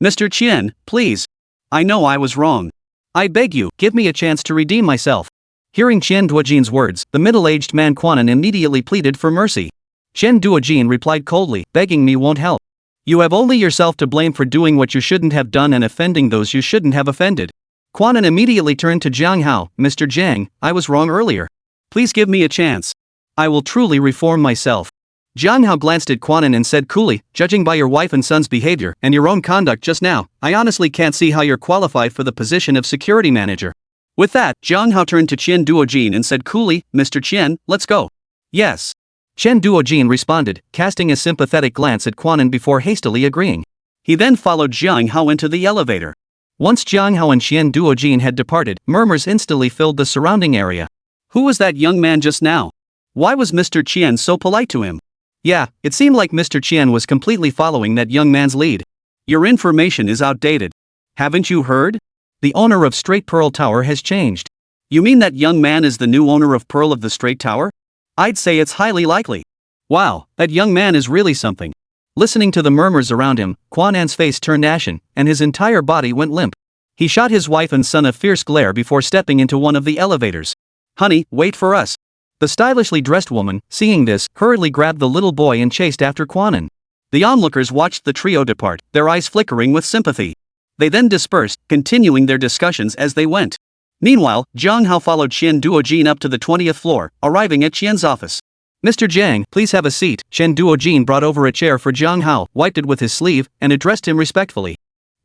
"Mr. Chen, please. I know I was wrong. I beg you, give me a chance to redeem myself." Hearing Chen Duojin's words, the middle-aged man Quanan immediately pleaded for mercy. Chen Duojin replied coldly, begging me won't help. You have only yourself to blame for doing what you shouldn't have done and offending those you shouldn't have offended. Quanan immediately turned to Jiang Hao. Mr. Jiang, I was wrong earlier. Please give me a chance. I will truly reform myself. Jiang Hao glanced at Quanan and said coolly, judging by your wife and son's behavior and your own conduct just now, I honestly can't see how you're qualified for the position of security manager. With that, Jiang Hao turned to Chen Duojin and said coolly, Mr. Chen, let's go. Yes. Chen Duojin responded, casting a sympathetic glance at Quanan before hastily agreeing. He then followed Jiang Hao into the elevator. Once Jiang Hao and Chen Duojin had departed, murmurs instantly filled the surrounding area. Who was that young man just now? Why was Mr. Chen so polite to him? Yeah, it seemed like Mr. Chen was completely following that young man's lead. Your information is outdated. Haven't you heard? The owner of Straight Pearl Tower has changed. You mean that young man is the new owner of Pearl of the Straight Tower? I'd say it's highly likely. Wow, that young man is really something. Listening to the murmurs around him, Quanan's face turned ashen, and his entire body went limp. He shot his wife and son a fierce glare before stepping into one of the elevators. Honey, wait for us. The stylishly dressed woman, seeing this, hurriedly grabbed the little boy and chased after Quanan. The onlookers watched the trio depart, their eyes flickering with sympathy. They then dispersed, continuing their discussions as they went. Meanwhile, Jiang Hao followed Chen Duojin up to the 20th floor, arriving at Qian's office. Mr. Jiang, please have a seat. Chen Duojin brought over a chair for Jiang Hao, wiped it with his sleeve, and addressed him respectfully.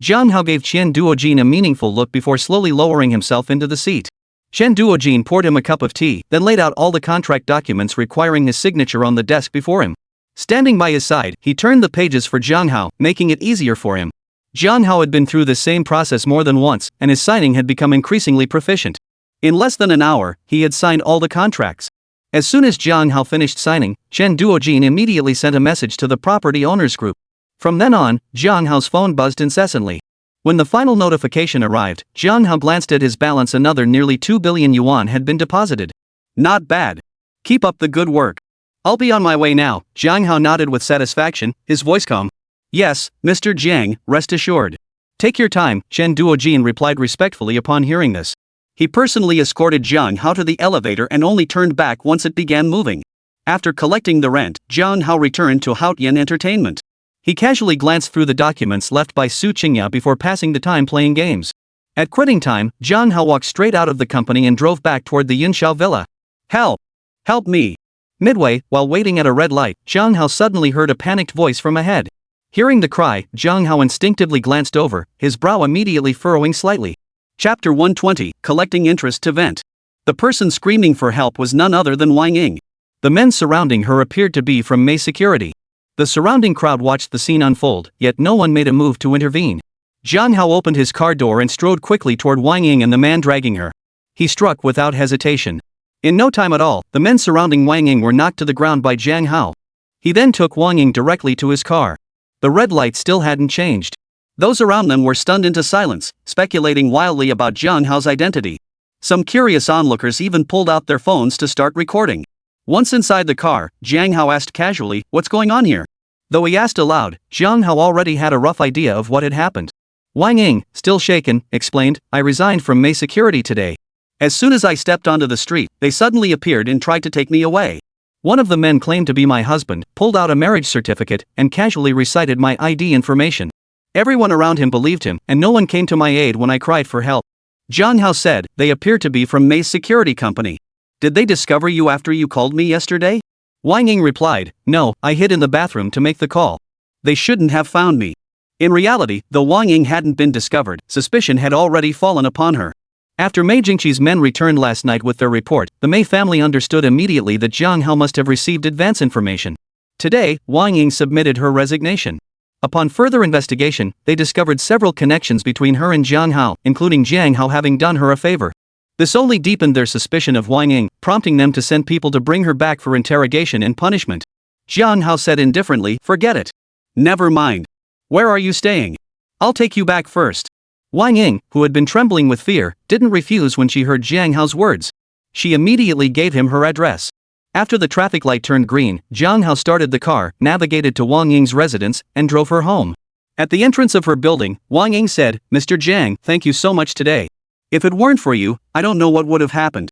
Jiang Hao gave Chen Duojin a meaningful look before slowly lowering himself into the seat. Chen Duojin poured him a cup of tea, then laid out all the contract documents requiring his signature on the desk before him. Standing by his side, he turned the pages for Jiang Hao, making it easier for him. Jiang Hao had been through the same process more than once, and his signing had become increasingly proficient. In less than an hour, he had signed all the contracts. As soon as Jiang Hao finished signing, Chen Duojin immediately sent a message to the property owners group. From then on, Jiang Hao's phone buzzed incessantly. When the final notification arrived, Jiang Hao glanced at his balance. Another nearly 2 billion yuan had been deposited. Not bad. Keep up the good work. I'll be on my way now. Jiang Hao nodded with satisfaction, his voice calm. Yes, Mr. Jiang, rest assured. Take your time, Chen Duojin replied respectfully upon hearing this. He personally escorted Jiang Hao to the elevator and only turned back once it began moving. After collecting the rent, Jiang Hao returned to Haotian Entertainment. He casually glanced through the documents left by Su Qingya before passing the time playing games. At quitting time, Jiang Hao walked straight out of the company and drove back toward the Yunxiao villa. Help! Help me! Midway, while waiting at a red light, Jiang Hao suddenly heard a panicked voice from ahead. Hearing the cry, Jiang Hao instinctively glanced over, his brow immediately furrowing slightly. Chapter 120, Collecting Interest to Vent. The person screaming for help was none other than Wang Ying. The men surrounding her appeared to be from Mei Security. The surrounding crowd watched the scene unfold, yet no one made a move to intervene. Jiang Hao opened his car door and strode quickly toward Wang Ying and the man dragging her. He struck without hesitation. In no time at all, the men surrounding Wang Ying were knocked to the ground by Jiang Hao. He then took Wang Ying directly to his car. The red light still hadn't changed. Those around them were stunned into silence, speculating wildly about Jiang Hao's identity. Some curious onlookers even pulled out their phones to start recording. Once inside the car, Jiang Hao asked casually, "What's going on here?" Though he asked aloud, Jiang Hao already had a rough idea of what had happened. Wang Ying, still shaken, explained, "I resigned from Mei Security today. As soon as I stepped onto the street, they suddenly appeared and tried to take me away. One of the men claimed to be my husband, pulled out a marriage certificate, and casually recited my ID information. Everyone around him believed him, and no one came to my aid when I cried for help." Jiang Hao said, "They appear to be from Mei's security company. Did they discover you after you called me yesterday?" Wang Ying replied, "No, I hid in the bathroom to make the call. They shouldn't have found me." In reality, though Wang Ying hadn't been discovered, suspicion had already fallen upon her. After Mei Jingqi's men returned last night with their report, the Mei family understood immediately that Jiang Hao must have received advance information. Today, Wang Ying submitted her resignation. Upon further investigation, they discovered several connections between her and Jiang Hao, including Jiang Hao having done her a favor. This only deepened their suspicion of Wang Ying, prompting them to send people to bring her back for interrogation and punishment. Jiang Hao said indifferently, "Forget it. Never mind. Where are you staying? I'll take you back first." Wang Ying, who had been trembling with fear, didn't refuse when she heard Jiang Hao's words. She immediately gave him her address. After the traffic light turned green, Jiang Hao started the car, navigated to Wang Ying's residence, and drove her home. At the entrance of her building, Wang Ying said, "Mr. Jiang, thank you so much today. If it weren't for you, I don't know what would have happened."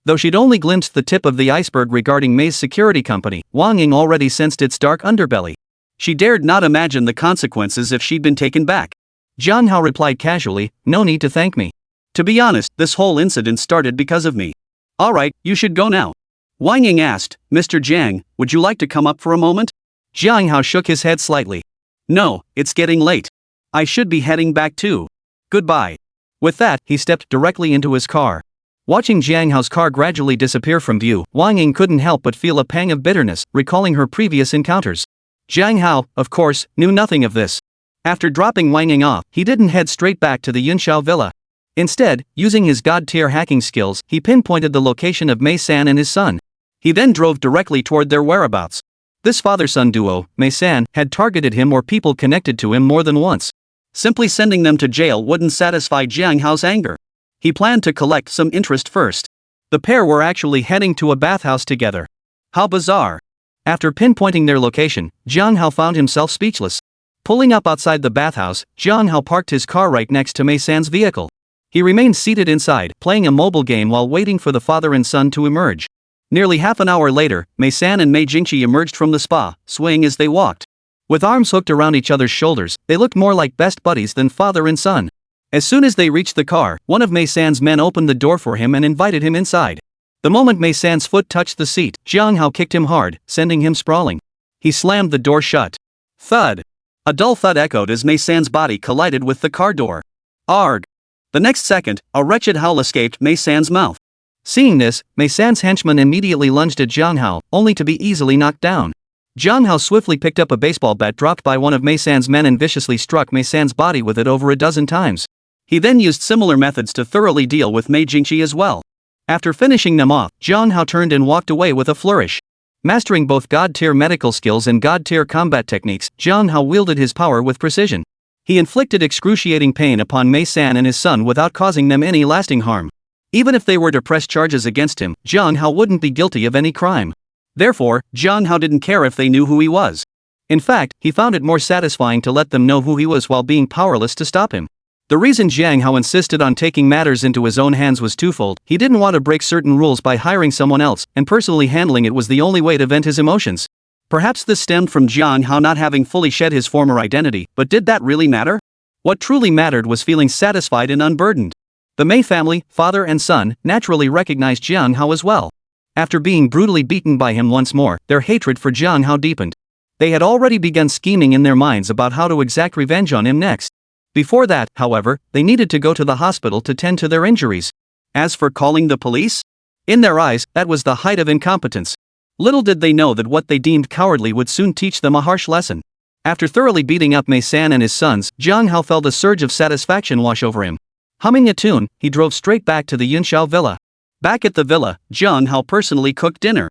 Though she'd only glimpsed the tip of the iceberg regarding May's security company, Wang Ying already sensed its dark underbelly. She dared not imagine the consequences if she'd been taken back. Jiang Hao replied casually, "No need to thank me. To be honest, this whole incident started because of me." "Alright, you should go now." Wang Ying asked, "Mr. Jiang, would you like to come up for a moment?" Jiang Hao shook his head slightly. "No, it's getting late. I should be heading back too. Goodbye." With that, he stepped directly into his car. Watching Jiang Hao's car gradually disappear from view, Wang Ying couldn't help but feel a pang of bitterness, recalling her previous encounters. Jiang Hao, of course, knew nothing of this. After dropping Wang Ying off, he didn't head straight back to the Yunxiao villa. Instead, using his god-tier hacking skills, he pinpointed the location of Mei-san and his son. He then drove directly toward their whereabouts. This father-son duo, Mei-san, had targeted him or people connected to him more than once. Simply sending them to jail wouldn't satisfy Jiang Hao's anger. He planned to collect some interest first. The pair were actually heading to a bathhouse together. How bizarre. After pinpointing their location, Jiang Hao found himself speechless. Pulling up outside the bathhouse, Jiang Hao parked his car right next to Mei-san's vehicle. He remained seated inside, playing a mobile game while waiting for the father and son to emerge. Nearly half an hour later, Mei-san and Mei Jingqi emerged from the spa, swaying as they walked. With arms hooked around each other's shoulders, they looked more like best buddies than father and son. As soon as they reached the car, one of Mei-san's men opened the door for him and invited him inside. The moment Mei-san's foot touched the seat, Jiang Hao kicked him hard, sending him sprawling. He slammed the door shut. Thud. A dull thud echoed as Mei-san's body collided with the car door. Arg. The next second, a wretched howl escaped Mei-san's mouth. Seeing this, Mei-san's henchman immediately lunged at Jiang Hao, only to be easily knocked down. Jiang Hao swiftly picked up a baseball bat dropped by one of Mei-san's men and viciously struck Mei-san's body with it over a dozen times. He then used similar methods to thoroughly deal with Mei Jingqi as well. After finishing them off, Jiang Hao turned and walked away with a flourish. Mastering both god-tier medical skills and god-tier combat techniques, Jiang Hao wielded his power with precision. He inflicted excruciating pain upon Mei-san and his son without causing them any lasting harm. Even if they were to press charges against him, Jiang Hao wouldn't be guilty of any crime. Therefore, Jiang Hao didn't care if they knew who he was. In fact, he found it more satisfying to let them know who he was while being powerless to stop him. The reason Jiang Hao insisted on taking matters into his own hands was twofold. He didn't want to break certain rules by hiring someone else, and personally handling it was the only way to vent his emotions. Perhaps this stemmed from Jiang Hao not having fully shed his former identity, but did that really matter? What truly mattered was feeling satisfied and unburdened. The Mei family, father and son, naturally recognized Jiang Hao as well. After being brutally beaten by him once more, their hatred for Jiang Hao deepened. They had already begun scheming in their minds about how to exact revenge on him next. Before that, however, they needed to go to the hospital to tend to their injuries. As for calling the police? In their eyes, that was the height of incompetence. Little did they know that what they deemed cowardly would soon teach them a harsh lesson. After thoroughly beating up Mei-san and his sons, Jiang Hao felt a surge of satisfaction wash over him. Humming a tune, he drove straight back to the Yunxiao villa. Back at the villa, Jiang Hao personally cooked dinner.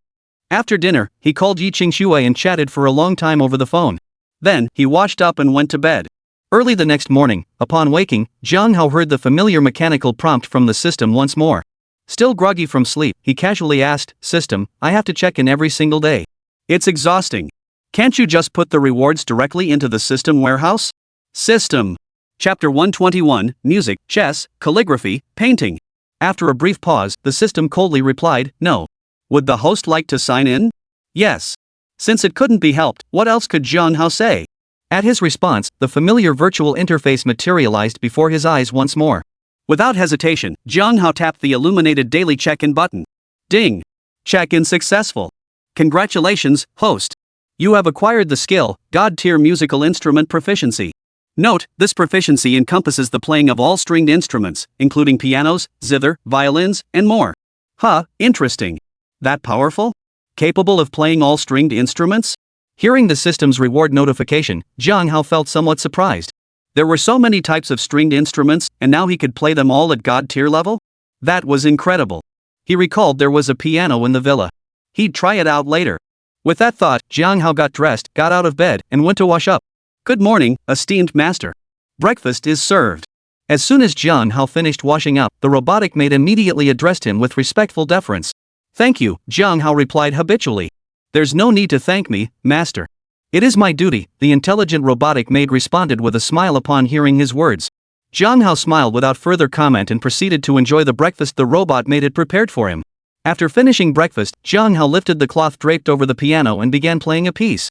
After dinner, he called Yi Qingxue and chatted for a long time over the phone. Then, he washed up and went to bed. Early the next morning, upon waking, Jiang Hao heard the familiar mechanical prompt from the system once more. Still groggy from sleep, he casually asked, "System, I have to check in every single day. It's exhausting. Can't you just put the rewards directly into the system warehouse?" System. Chapter 121, Music, Chess, Calligraphy, Painting. After a brief pause, the system coldly replied, "No." Would the host like to sign in? Yes. Since it couldn't be helped, what else could Jiang Hao say? At his response, the familiar virtual interface materialized before his eyes once more. Without hesitation, Jiang Hao tapped the illuminated daily check-in button. Ding! Check-in successful. Congratulations, host. You have acquired the skill, God-tier musical instrument proficiency. Note, this proficiency encompasses the playing of all stringed instruments, including pianos, zither, violins, and more. Huh, interesting. That powerful? Capable of playing all stringed instruments? Hearing the system's reward notification, Jiang Hao felt somewhat surprised. There were so many types of stringed instruments, and now he could play them all at God-tier level? That was incredible. He recalled there was a piano in the villa. He'd try it out later. With that thought, Jiang Hao got dressed, got out of bed, and went to wash up. Good morning, esteemed master. Breakfast is served. As soon as Jiang Hao finished washing up, the robotic maid immediately addressed him with respectful deference. Thank you, Jiang Hao replied habitually. There's no need to thank me, master. It is my duty, the intelligent robotic maid responded with a smile upon hearing his words. Jiang Hao smiled without further comment and proceeded to enjoy the breakfast the robot maid had prepared for him. After finishing breakfast, Jiang Hao lifted the cloth draped over the piano and began playing a piece.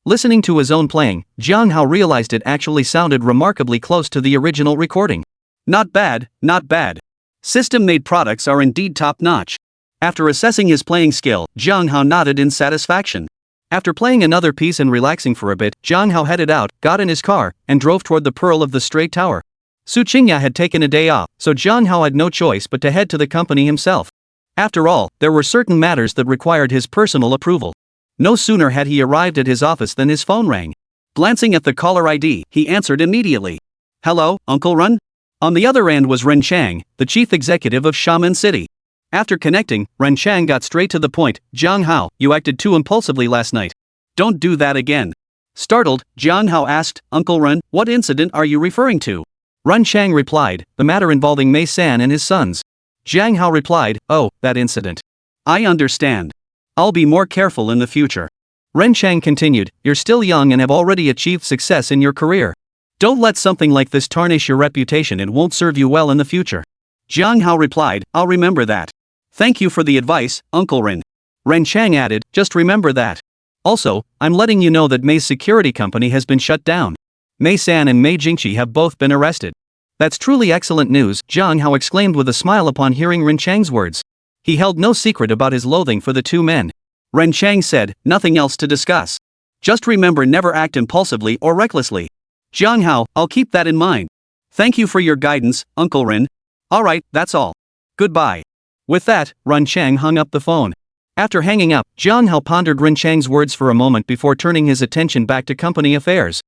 Listening to his own playing, Jiang Hao realized it actually sounded remarkably close to the original recording. Not bad, not bad. System-made products are indeed top-notch. After assessing his playing skill, Jiang Hao nodded in satisfaction. After playing another piece and relaxing for a bit, Jiang Hao headed out, got in his car, and drove toward the Pearl of the Straight Tower. Su Qingya had taken a day off, so Jiang Hao had no choice but to head to the company himself. After all, there were certain matters that required his personal approval. No sooner had he arrived at his office than his phone rang. Glancing at the caller ID, he answered immediately. "Hello, Uncle Ren?" On the other end was Ren Chang, the chief executive of Xiamen City. After connecting, Ren Chang got straight to the point. "Jiang Hao, you acted too impulsively last night. Don't do that again." Startled, Jiang Hao asked, "Uncle Ren, what incident are you referring to?" Ren Chang replied, "The matter involving Mei San and his sons." Jiang Hao replied, "Oh, that incident. I understand. I'll be more careful in the future." Ren Chang continued, "You're still young and have already achieved success in your career. Don't let something like this tarnish your reputation. It won't serve you well in the future." Jiang Hao replied, "I'll remember that. Thank you for the advice, Uncle Ren." Ren Chang added, "Just remember that. Also, I'm letting you know that Mei's security company has been shut down. Mei San and Mei Jingqi have both been arrested." "That's truly excellent news," Jiang Hao exclaimed with a smile upon hearing Ren Chang's words. He held no secret about his loathing for the two men. Ren Chang said, "Nothing else to discuss. Just remember, never act impulsively or recklessly." "Jiang Hao, I'll keep that in mind. Thank you for your guidance, Uncle Ren. Alright, that's all. Goodbye." With that, Ren Chang hung up the phone. After hanging up, Jiang Hao pondered Ren Chang's words for a moment before turning his attention back to company affairs.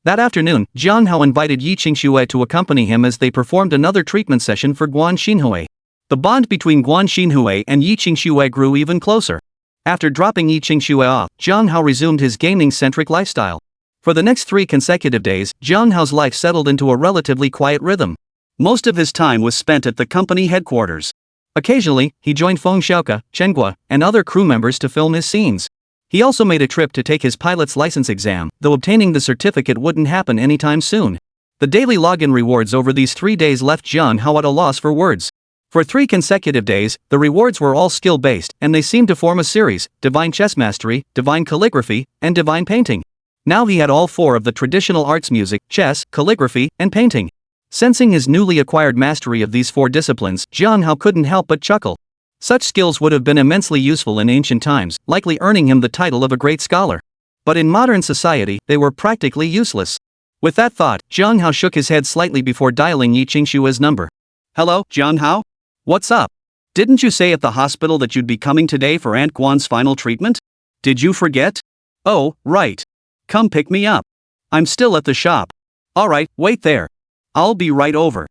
That afternoon, Jiang Hao invited Yi Qingxue to accompany him as they performed another treatment session for Guan Xinhui. The bond between Guan Xinhui and Yi Qingxue grew even closer. After dropping Yi Qingxue off, Jiang Hao resumed his gaming-centric lifestyle. For the next 3 consecutive days, Jiang Hao's life settled into a relatively quiet rhythm. Most of his time was spent at the company headquarters. Occasionally, he joined Feng Xiaoke, Chenghua, and other crew members to film his scenes. He also made a trip to take his pilot's license exam, though obtaining the certificate wouldn't happen anytime soon. The daily login rewards over these 3 days left Jiang Hao at a loss for words. For 3 consecutive days, the rewards were all skill-based, and they seemed to form a series: Divine Chess Mastery, Divine Calligraphy, and Divine Painting. Now he had all 4 of the traditional arts: music, chess, calligraphy, and painting. Sensing his newly acquired mastery of these 4 disciplines, Jiang Hao couldn't help but chuckle. Such skills would have been immensely useful in ancient times, likely earning him the title of a great scholar. But in modern society, they were practically useless. With that thought, Jiang Hao shook his head slightly before dialing Yi Qingxue's number. "Hello, Jiang Hao? What's up? Didn't you say at the hospital that you'd be coming today for Aunt Guan's final treatment? Did you forget?" "Oh, right. Come pick me up. I'm still at the shop." "Alright, wait there. I'll be right over."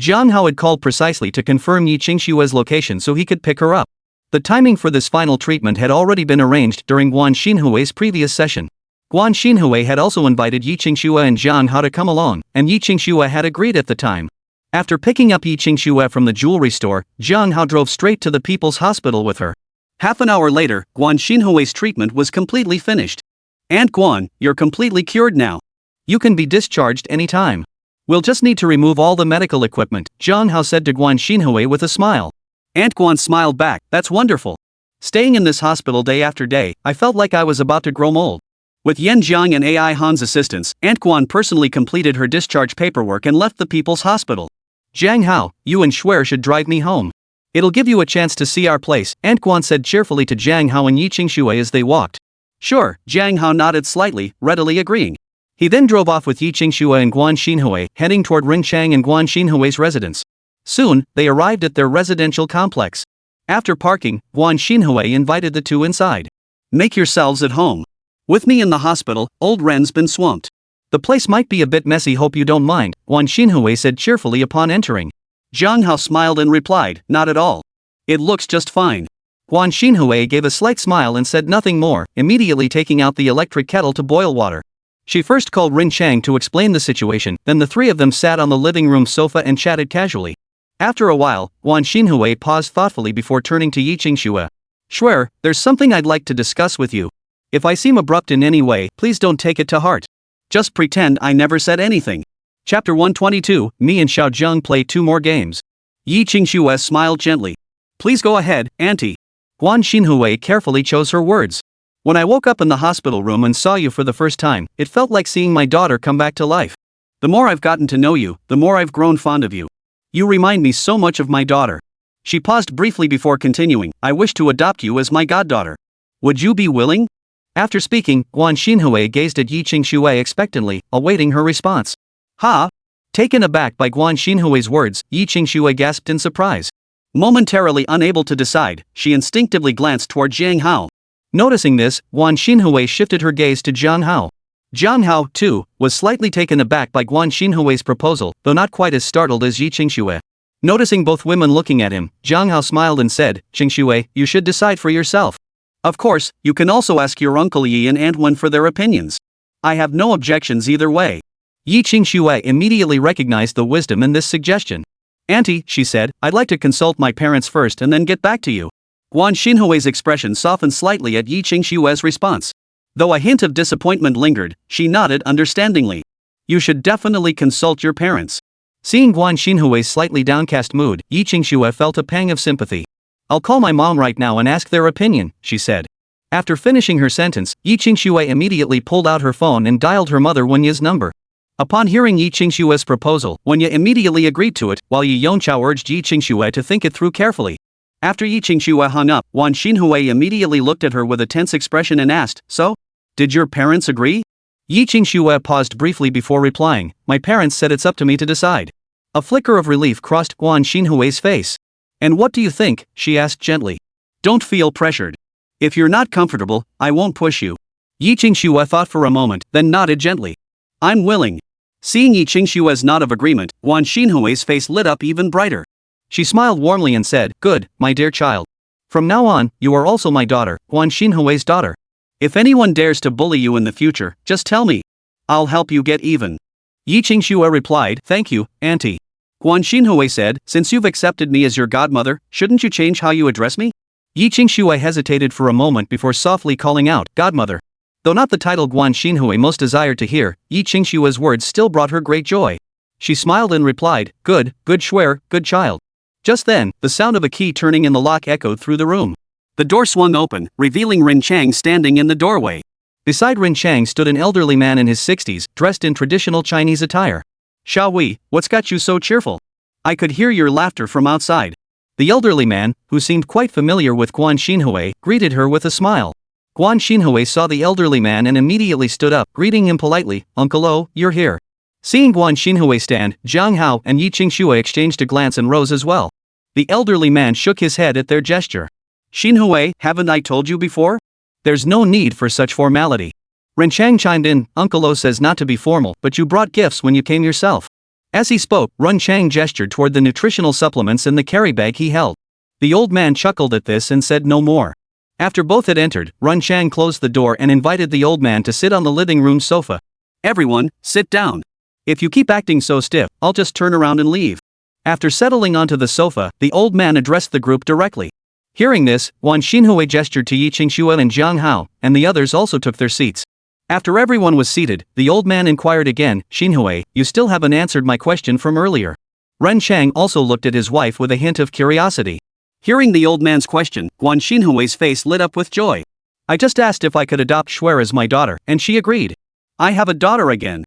Jiang Hao had called precisely to confirm Yi Qingxue's location so he could pick her up. The timing for this final treatment had already been arranged during Guan Xinhui's previous session. Guan Xinhui had also invited Yi Qingxue and Jiang Hao to come along, and Yi Qingxue had agreed at the time. After picking up Yi Qingxue from the jewelry store, Jiang Hao drove straight to the People's Hospital with her. Half an hour later, Guan Xinhui's treatment was completely finished. "Aunt Guan, you're completely cured now. You can be discharged anytime. We'll just need to remove all the medical equipment," Jiang Hao said to Guan Xinhui with a smile. Aunt Guan smiled back, "That's wonderful. Staying in this hospital day after day, I felt like I was about to grow mold." With Yan Jiang and AI Han's assistance, Aunt Guan personally completed her discharge paperwork and left the People's Hospital. "Jiang Hao, you and Shuer should drive me home. It'll give you a chance to see our place," Aunt Guan said cheerfully to Jiang Hao and Yi Qingxue as they walked. "Sure," Jiang Hao nodded slightly, readily agreeing. He then drove off with Yi Qingxue and Guan Xinhui, heading toward Ren Chang and Guan Xinhui's residence. Soon, they arrived at their residential complex. After parking, Guan Xinhui invited the two inside. "Make yourselves at home. With me in the hospital, old Ren's been swamped. The place might be a bit messy, hope you don't mind," Guan Xinhui said cheerfully upon entering. Jiang Hao smiled and replied, "Not at all. It looks just fine." Guan Xinhui gave a slight smile and said nothing more, immediately taking out the electric kettle to boil water. She first called Ren Chang to explain the situation, then the 3 of them sat on the living room sofa and chatted casually. After a while, Guan Xinhui paused thoughtfully before turning to Yi Qingxue. "Shuer, there's something I'd like to discuss with you. If I seem abrupt in any way, please don't take it to heart. Just pretend I never said anything." Chapter 122, Me and Xiao Zheng play 2 more games. Yi Qingxue smiled gently. "Please go ahead, Auntie." Guan Xinhui carefully chose her words. When I woke up in the hospital room and saw you for the first time, it felt like seeing my daughter come back to life. The more I've gotten to know you, the more I've grown fond of you. You remind me so much of my daughter. She paused briefly before continuing, I wish to adopt you as my goddaughter. Would you be willing? After speaking, Guan Xinhui gazed at Yi Qingxue expectantly, awaiting her response. Ha! Taken aback by Guan Xinhui's words, Yi Qingxue gasped in surprise. Momentarily unable to decide, she instinctively glanced toward Jiang Hao. Noticing this, Guan Xinhui shifted her gaze to Jiang Hao. Jiang Hao, too, was slightly taken aback by Guan Xinhui's proposal, though not quite as startled as Yi Qingxue. Noticing both women looking at him, Jiang Hao smiled and said, Qingxue, you should decide for yourself. Of course, you can also ask your uncle Yi and Aunt Wen for their opinions. I have no objections either way. Yi Qingxue immediately recognized the wisdom in this suggestion. Auntie, she said, I'd like to consult my parents first and then get back to you. Guan Xinhui's expression softened slightly at Yi Qingxue's response. Though a hint of disappointment lingered, she nodded understandingly. You should definitely consult your parents. Seeing Guan Xinhui's slightly downcast mood, Yi Qingxue felt a pang of sympathy. I'll call my mom right now and ask their opinion, she said. After finishing her sentence, Yi Qingxue immediately pulled out her phone and dialed her mother Wenya's number. Upon hearing Yi Qingxue's proposal, Wenya immediately agreed to it, while Yi Yongchao urged Yi Qingxue to think it through carefully. After Yi Qingxue hung up, Guan Xinhui immediately looked at her with a tense expression and asked, So? Did your parents agree? Yi Qingxue paused briefly before replying, My parents said it's up to me to decide. A flicker of relief crossed Guan Xinhui's face. And what do you think? She asked gently. Don't feel pressured. If you're not comfortable, I won't push you. Yi Qingxue thought for a moment, then nodded gently. I'm willing. Seeing Yi Qingxue's nod of agreement, Guan Xinhui's face lit up even brighter. She smiled warmly and said, Good, my dear child. From now on, you are also my daughter, Guan Xinhui's daughter. If anyone dares to bully you in the future, just tell me. I'll help you get even. Yi Qingxue replied, Thank you, Auntie. Guan Xinhui said, Since you've accepted me as your godmother, shouldn't you change how you address me? Yi Qingxue hesitated for a moment before softly calling out, Godmother. Though not the title Guan Xinhui most desired to hear, Yi Qingxue's words still brought her great joy. She smiled and replied, Good swear, good child. Just then, the sound of a key turning in the lock echoed through the room. The door swung open, revealing Rin Chang standing in the doorway. Beside Rin Chang stood an elderly man in his 60s, dressed in traditional Chinese attire. Xiao Wei, what's got you so cheerful? I could hear your laughter from outside. The elderly man, who seemed quite familiar with Guan Xinhui, greeted her with a smile. Guan Xinhui saw the elderly man and immediately stood up, greeting him politely, Uncle Oh, you're here. Seeing Guan Xinhui stand, Jiang Hao and Yi Qingxue exchanged a glance and rose as well. The elderly man shook his head at their gesture. Xinhui, haven't I told you before? There's no need for such formality. Ren Chang chimed in, Uncle Oh says not to be formal, but you brought gifts when you came yourself. As he spoke, Ren Chang gestured toward the nutritional supplements in the carry bag he held. The old man chuckled at this and said no more. After both had entered, Ren Chang closed the door and invited the old man to sit on the living room sofa. Everyone, sit down. If you keep acting so stiff, I'll just turn around and leave. After settling onto the sofa, the old man addressed the group directly. Hearing this, Guan Xinhui gestured to Yi Qingxue and Jiang Hao, and the others also took their seats. After everyone was seated, the old man inquired again, Xinhui, you still haven't answered my question from earlier. Ren Chang also looked at his wife with a hint of curiosity. Hearing the old man's question, Guan Xinhui's face lit up with joy. I just asked if I could adopt Shuer as my daughter, and she agreed. I have a daughter again.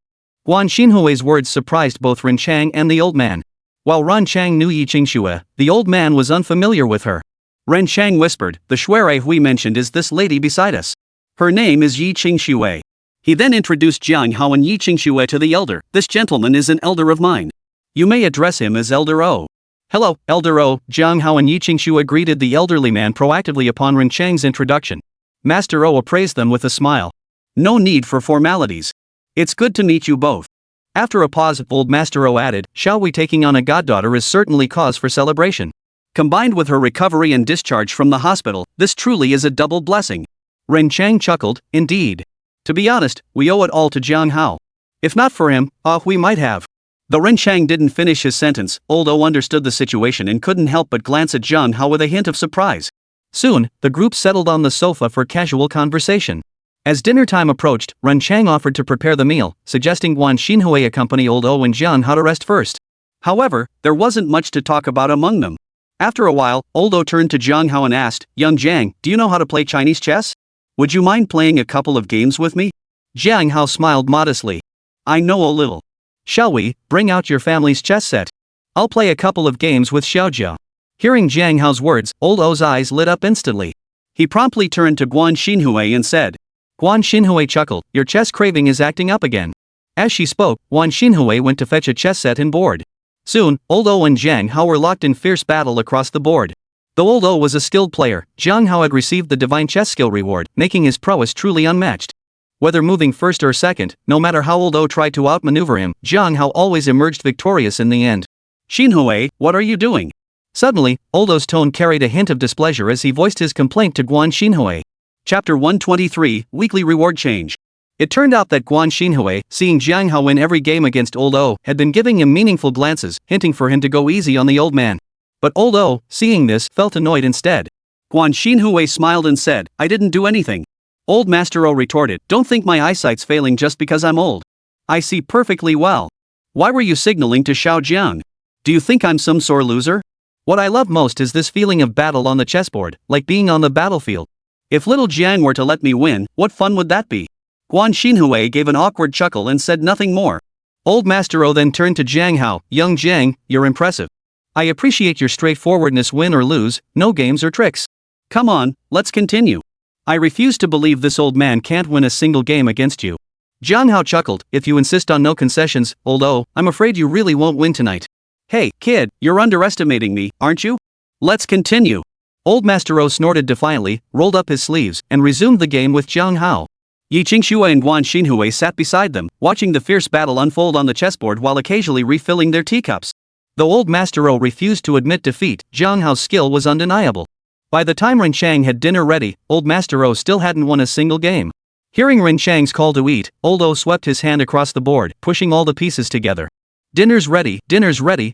Guan Xinhui's words surprised both Ren Chang and the old man. While Ren Chang knew Yi Qingxue, the old man was unfamiliar with her. Ren Chang whispered, the Shuer we mentioned is this lady beside us. Her name is Yi Qingxue. He then introduced Jiang Hao and Yi Qingxue to the elder. This gentleman is an elder of mine. You may address him as Elder O. Hello, Elder O. Jiang Hao and Yi Qingxue greeted the elderly man proactively upon Ren Chang's introduction. Master O appraised them with a smile. No need for formalities. It's good to meet you both. After a pause, old Master O added, shall we taking on a goddaughter is certainly cause for celebration. Combined with her recovery and discharge from the hospital, this truly is a double blessing. Ren Chang chuckled, indeed. To be honest, we owe it all to Jiang Hao. If not for him, we might have. Though Ren Chang didn't finish his sentence, old O understood the situation and couldn't help but glance at Jiang Hao with a hint of surprise. Soon, the group settled on the sofa for casual conversation. As dinner time approached, Ren Chang offered to prepare the meal, suggesting Guan Xinhui accompany old O and Jiang Hao to rest first. However, there wasn't much to talk about among them. After a while, Oldo turned to Jiang Hao and asked, Young Jiang, do you know how to play Chinese chess? Would you mind playing a couple of games with me? Jiang Hao smiled modestly. I know a little. Shall we, bring out your family's chess set? I'll play a couple of games with Xiaojia. Hearing Jiang Hao's words, Oldo's eyes lit up instantly. He promptly turned to Guan Xinhui and said. Guan Xinhui chuckled, your chess craving is acting up again. As she spoke, Guan Xinhui went to fetch a chess set and board. Soon, Oldo and Jiang Hao were locked in fierce battle across the board. Though Oldo was a skilled player, Jiang Hao had received the divine chess skill reward, making his prowess truly unmatched. Whether moving first or second, no matter how Oldo tried to outmaneuver him, Jiang Hao always emerged victorious in the end. Xinhui, what are you doing? Suddenly, Oldo's tone carried a hint of displeasure as he voiced his complaint to Guan Xinhui. Chapter 123, Weekly Reward Change. It turned out that Guan Xinhui, seeing Jiang Hao win every game against Oldo, had been giving him meaningful glances, hinting for him to go easy on the old man. But Oldo, seeing this, felt annoyed instead. Guan Xinhui smiled and said, I didn't do anything. Old Master O retorted, don't think my eyesight's failing just because I'm old. I see perfectly well. Why were you signaling to Xiao Jiang? Do you think I'm some sore loser? What I love most is this feeling of battle on the chessboard, like being on the battlefield. If little Jiang were to let me win, what fun would that be? Guan Xinhui gave an awkward chuckle and said nothing more. Old Master O then turned to Jiang Hao, young Jiang, you're impressive. I appreciate your straightforwardness, win or lose, no games or tricks. Come on, let's continue. I refuse to believe this old man can't win a single game against you. Jiang Hao chuckled, if you insist on no concessions, Oldo, I'm afraid you really won't win tonight. Hey, kid, you're underestimating me, aren't you? Let's continue. Old Master O snorted defiantly, rolled up his sleeves, and resumed the game with Jiang Hao. Yi Qingxue and Guan Xinhui sat beside them, watching the fierce battle unfold on the chessboard while occasionally refilling their teacups. Though Old Master O refused to admit defeat, Jiang Hao's skill was undeniable. By the time Ren Chang had dinner ready, Old Master O still hadn't won a single game. Hearing Ren Chang's call to eat, Oldo swept his hand across the board, pushing all the pieces together. Dinner's ready,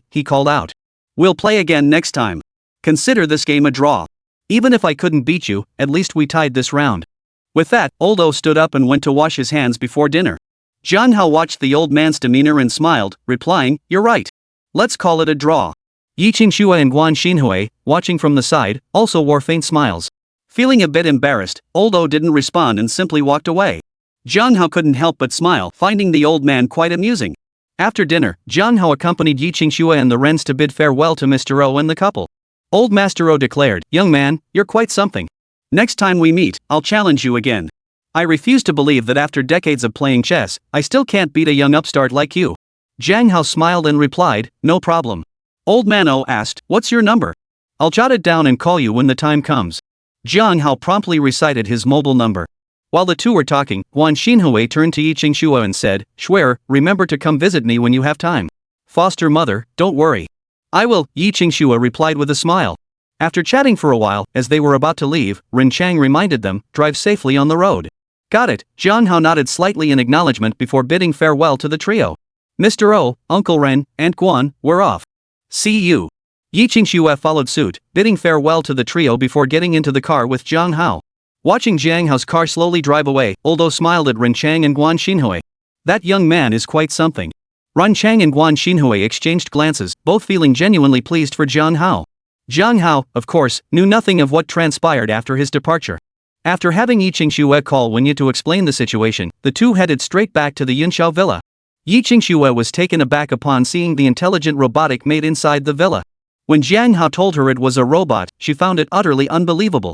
he called out. We'll play again next time. Consider this game a draw. Even if I couldn't beat you, at least we tied this round. With that, Oldo stood up and went to wash his hands before dinner. Jiang Hao watched the old man's demeanor and smiled, replying, you're right. Let's call it a draw. Yi Qingxue and Guan Xinhui, watching from the side, also wore faint smiles. Feeling a bit embarrassed, Oldo didn't respond and simply walked away. Jiang Hao couldn't help but smile, finding the old man quite amusing. After dinner, Jiang Hao accompanied Yi Qingxue and the Wrens to bid farewell to Mr. O and the couple. Old Master O declared, young man, you're quite something. Next time we meet, I'll challenge you again. I refuse to believe that after decades of playing chess, I still can't beat a young upstart like you. Jiang Hao smiled and replied, no problem. Old Man O asked, what's your number? I'll jot it down and call you when the time comes. Jiang Hao promptly recited his mobile number. While the two were talking, Guan Xinhui turned to Yi Qingxue and said, Shuer, remember to come visit me when you have time. Foster mother, don't worry. I will, Yi Qingxue replied with a smile. After chatting for a while, as they were about to leave, Ren Chang reminded them, drive safely on the road. Got it, Jiang Hao nodded slightly in acknowledgement before bidding farewell to the trio. Mr. O, Uncle Ren, Aunt Guan, we're off. See you. Yi Qingxue followed suit, bidding farewell to the trio before getting into the car with Jiang Hao. Watching Jiang Hao's car slowly drive away, Oldo smiled at Ren Chang and Guan Xinhui. That young man is quite something. Ren Chang and Guan Xinhui exchanged glances, both feeling genuinely pleased for Jiang Hao. Jiang Hao, of course, knew nothing of what transpired after his departure. After having Yi Qingxue call Wen Yi to explain the situation, the two headed straight back to the Yunxiao villa. Yi Qingxue was taken aback upon seeing the intelligent robotic maid inside the villa. When Jiang Hao told her it was a robot, she found it utterly unbelievable.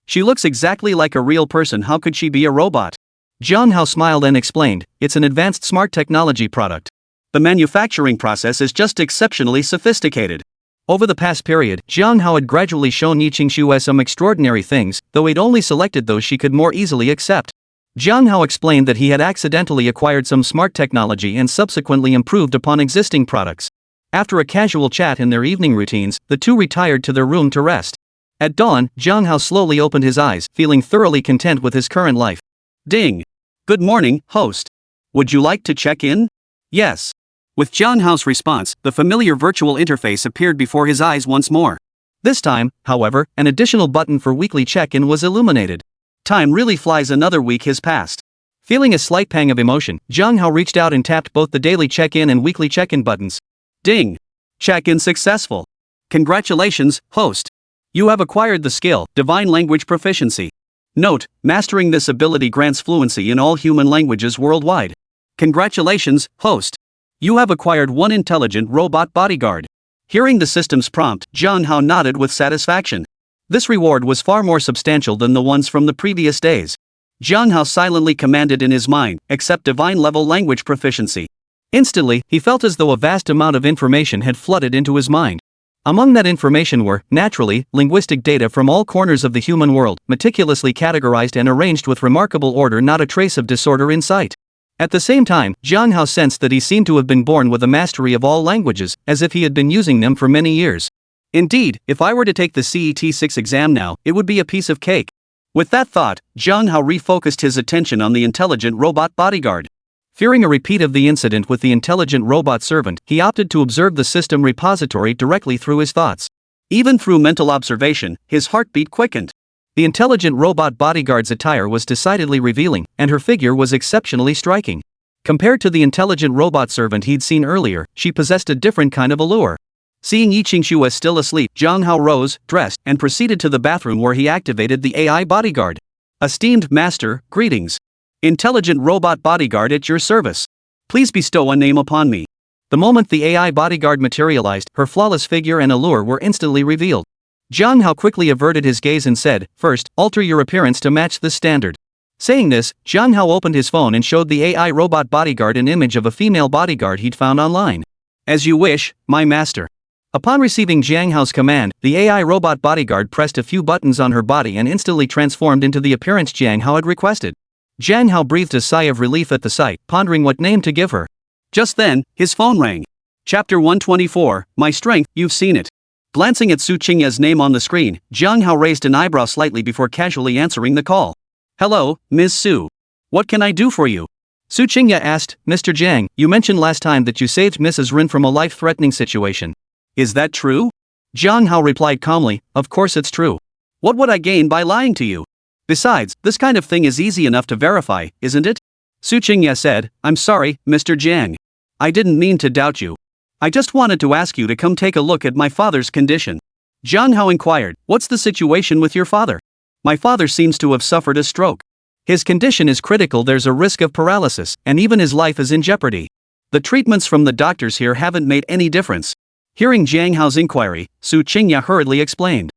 She looks exactly like a real person, how could she be a robot? Jiang Hao smiled and explained, it's an advanced smart technology product. The manufacturing process is just exceptionally sophisticated. Over the past period, Jiang Hao had gradually shown Yi Qingxue some extraordinary things, though he'd only selected those she could more easily accept. Jiang Hao explained that he had accidentally acquired some smart technology and subsequently improved upon existing products. After a casual chat in their evening routines, the two retired to their room to rest. At dawn, Jiang Hao slowly opened his eyes, feeling thoroughly content with his current life. Ding! Good morning, host. Would you like to check in? Yes. With Jiang Hao's response, the familiar virtual interface appeared before his eyes once more. This time, however, an additional button for weekly check-in was illuminated. Time really flies, another week has passed. Feeling a slight pang of emotion, Jiang Hao reached out and tapped both the daily check-in and weekly check-in buttons. Ding! Check-in successful. Congratulations, host. You have acquired the skill, Divine Language Proficiency. Note, mastering this ability grants fluency in all human languages worldwide. Congratulations, host. You have acquired one intelligent robot bodyguard. Hearing the system's prompt, Jiang Hao nodded with satisfaction. This reward was far more substantial than the ones from the previous days. Jiang Hao silently commanded in his mind, accept divine level language proficiency. Instantly, he felt as though a vast amount of information had flooded into his mind. Among that information were, naturally, linguistic data from all corners of the human world, meticulously categorized and arranged with remarkable order, not a trace of disorder in sight. At the same time, Jiang Hao sensed that he seemed to have been born with a mastery of all languages, as if he had been using them for many years. Indeed, if I were to take the CET-6 exam now, it would be a piece of cake. With that thought, Jiang Hao refocused his attention on the intelligent robot bodyguard. Fearing a repeat of the incident with the intelligent robot servant, he opted to observe the system repository directly through his thoughts. Even through mental observation, his heartbeat quickened. The intelligent robot bodyguard's attire was decidedly revealing, and her figure was exceptionally striking. Compared to the intelligent robot servant he'd seen earlier, she possessed a different kind of allure. Seeing Yi Qingshu as still asleep, Jiang Hao rose, dressed, and proceeded to the bathroom where he activated the AI bodyguard. Esteemed master, greetings. Intelligent robot bodyguard at your service. Please bestow a name upon me. The moment the AI bodyguard materialized, her flawless figure and allure were instantly revealed. Jiang Hao quickly averted his gaze and said, "First, alter your appearance to match this standard." Saying this, Jiang Hao opened his phone and showed the AI robot bodyguard an image of a female bodyguard he'd found online. "As you wish, my master." Upon receiving Jiang Hao's command, the AI robot bodyguard pressed a few buttons on her body and instantly transformed into the appearance Jiang Hao had requested. Jiang Hao breathed a sigh of relief at the sight, pondering what name to give her. Just then, his phone rang. Chapter 124, My Strength, You've Seen It. Glancing at Su Qingya's name on the screen, Jiang Hao raised an eyebrow slightly before casually answering the call. "Hello, Ms. Su. What can I do for you?" Su Qingya asked. "Mr. Jiang, you mentioned last time that you saved Mrs. Rin from a life-threatening situation. Is that true?" Jiang Hao replied calmly, "Of course it's true. What would I gain by lying to you? Besides, this kind of thing is easy enough to verify, isn't it?" Su Qingya said, "I'm sorry, Mr. Jiang. I didn't mean to doubt you. I just wanted to ask you to come take a look at my father's condition." Jiang Hao inquired, "What's the situation with your father?" "My father seems to have suffered a stroke. His condition is critical, there's a risk of paralysis, and even his life is in jeopardy. The treatments from the doctors here haven't made any difference." Hearing Jiang Hao's inquiry, Su Qingya hurriedly explained.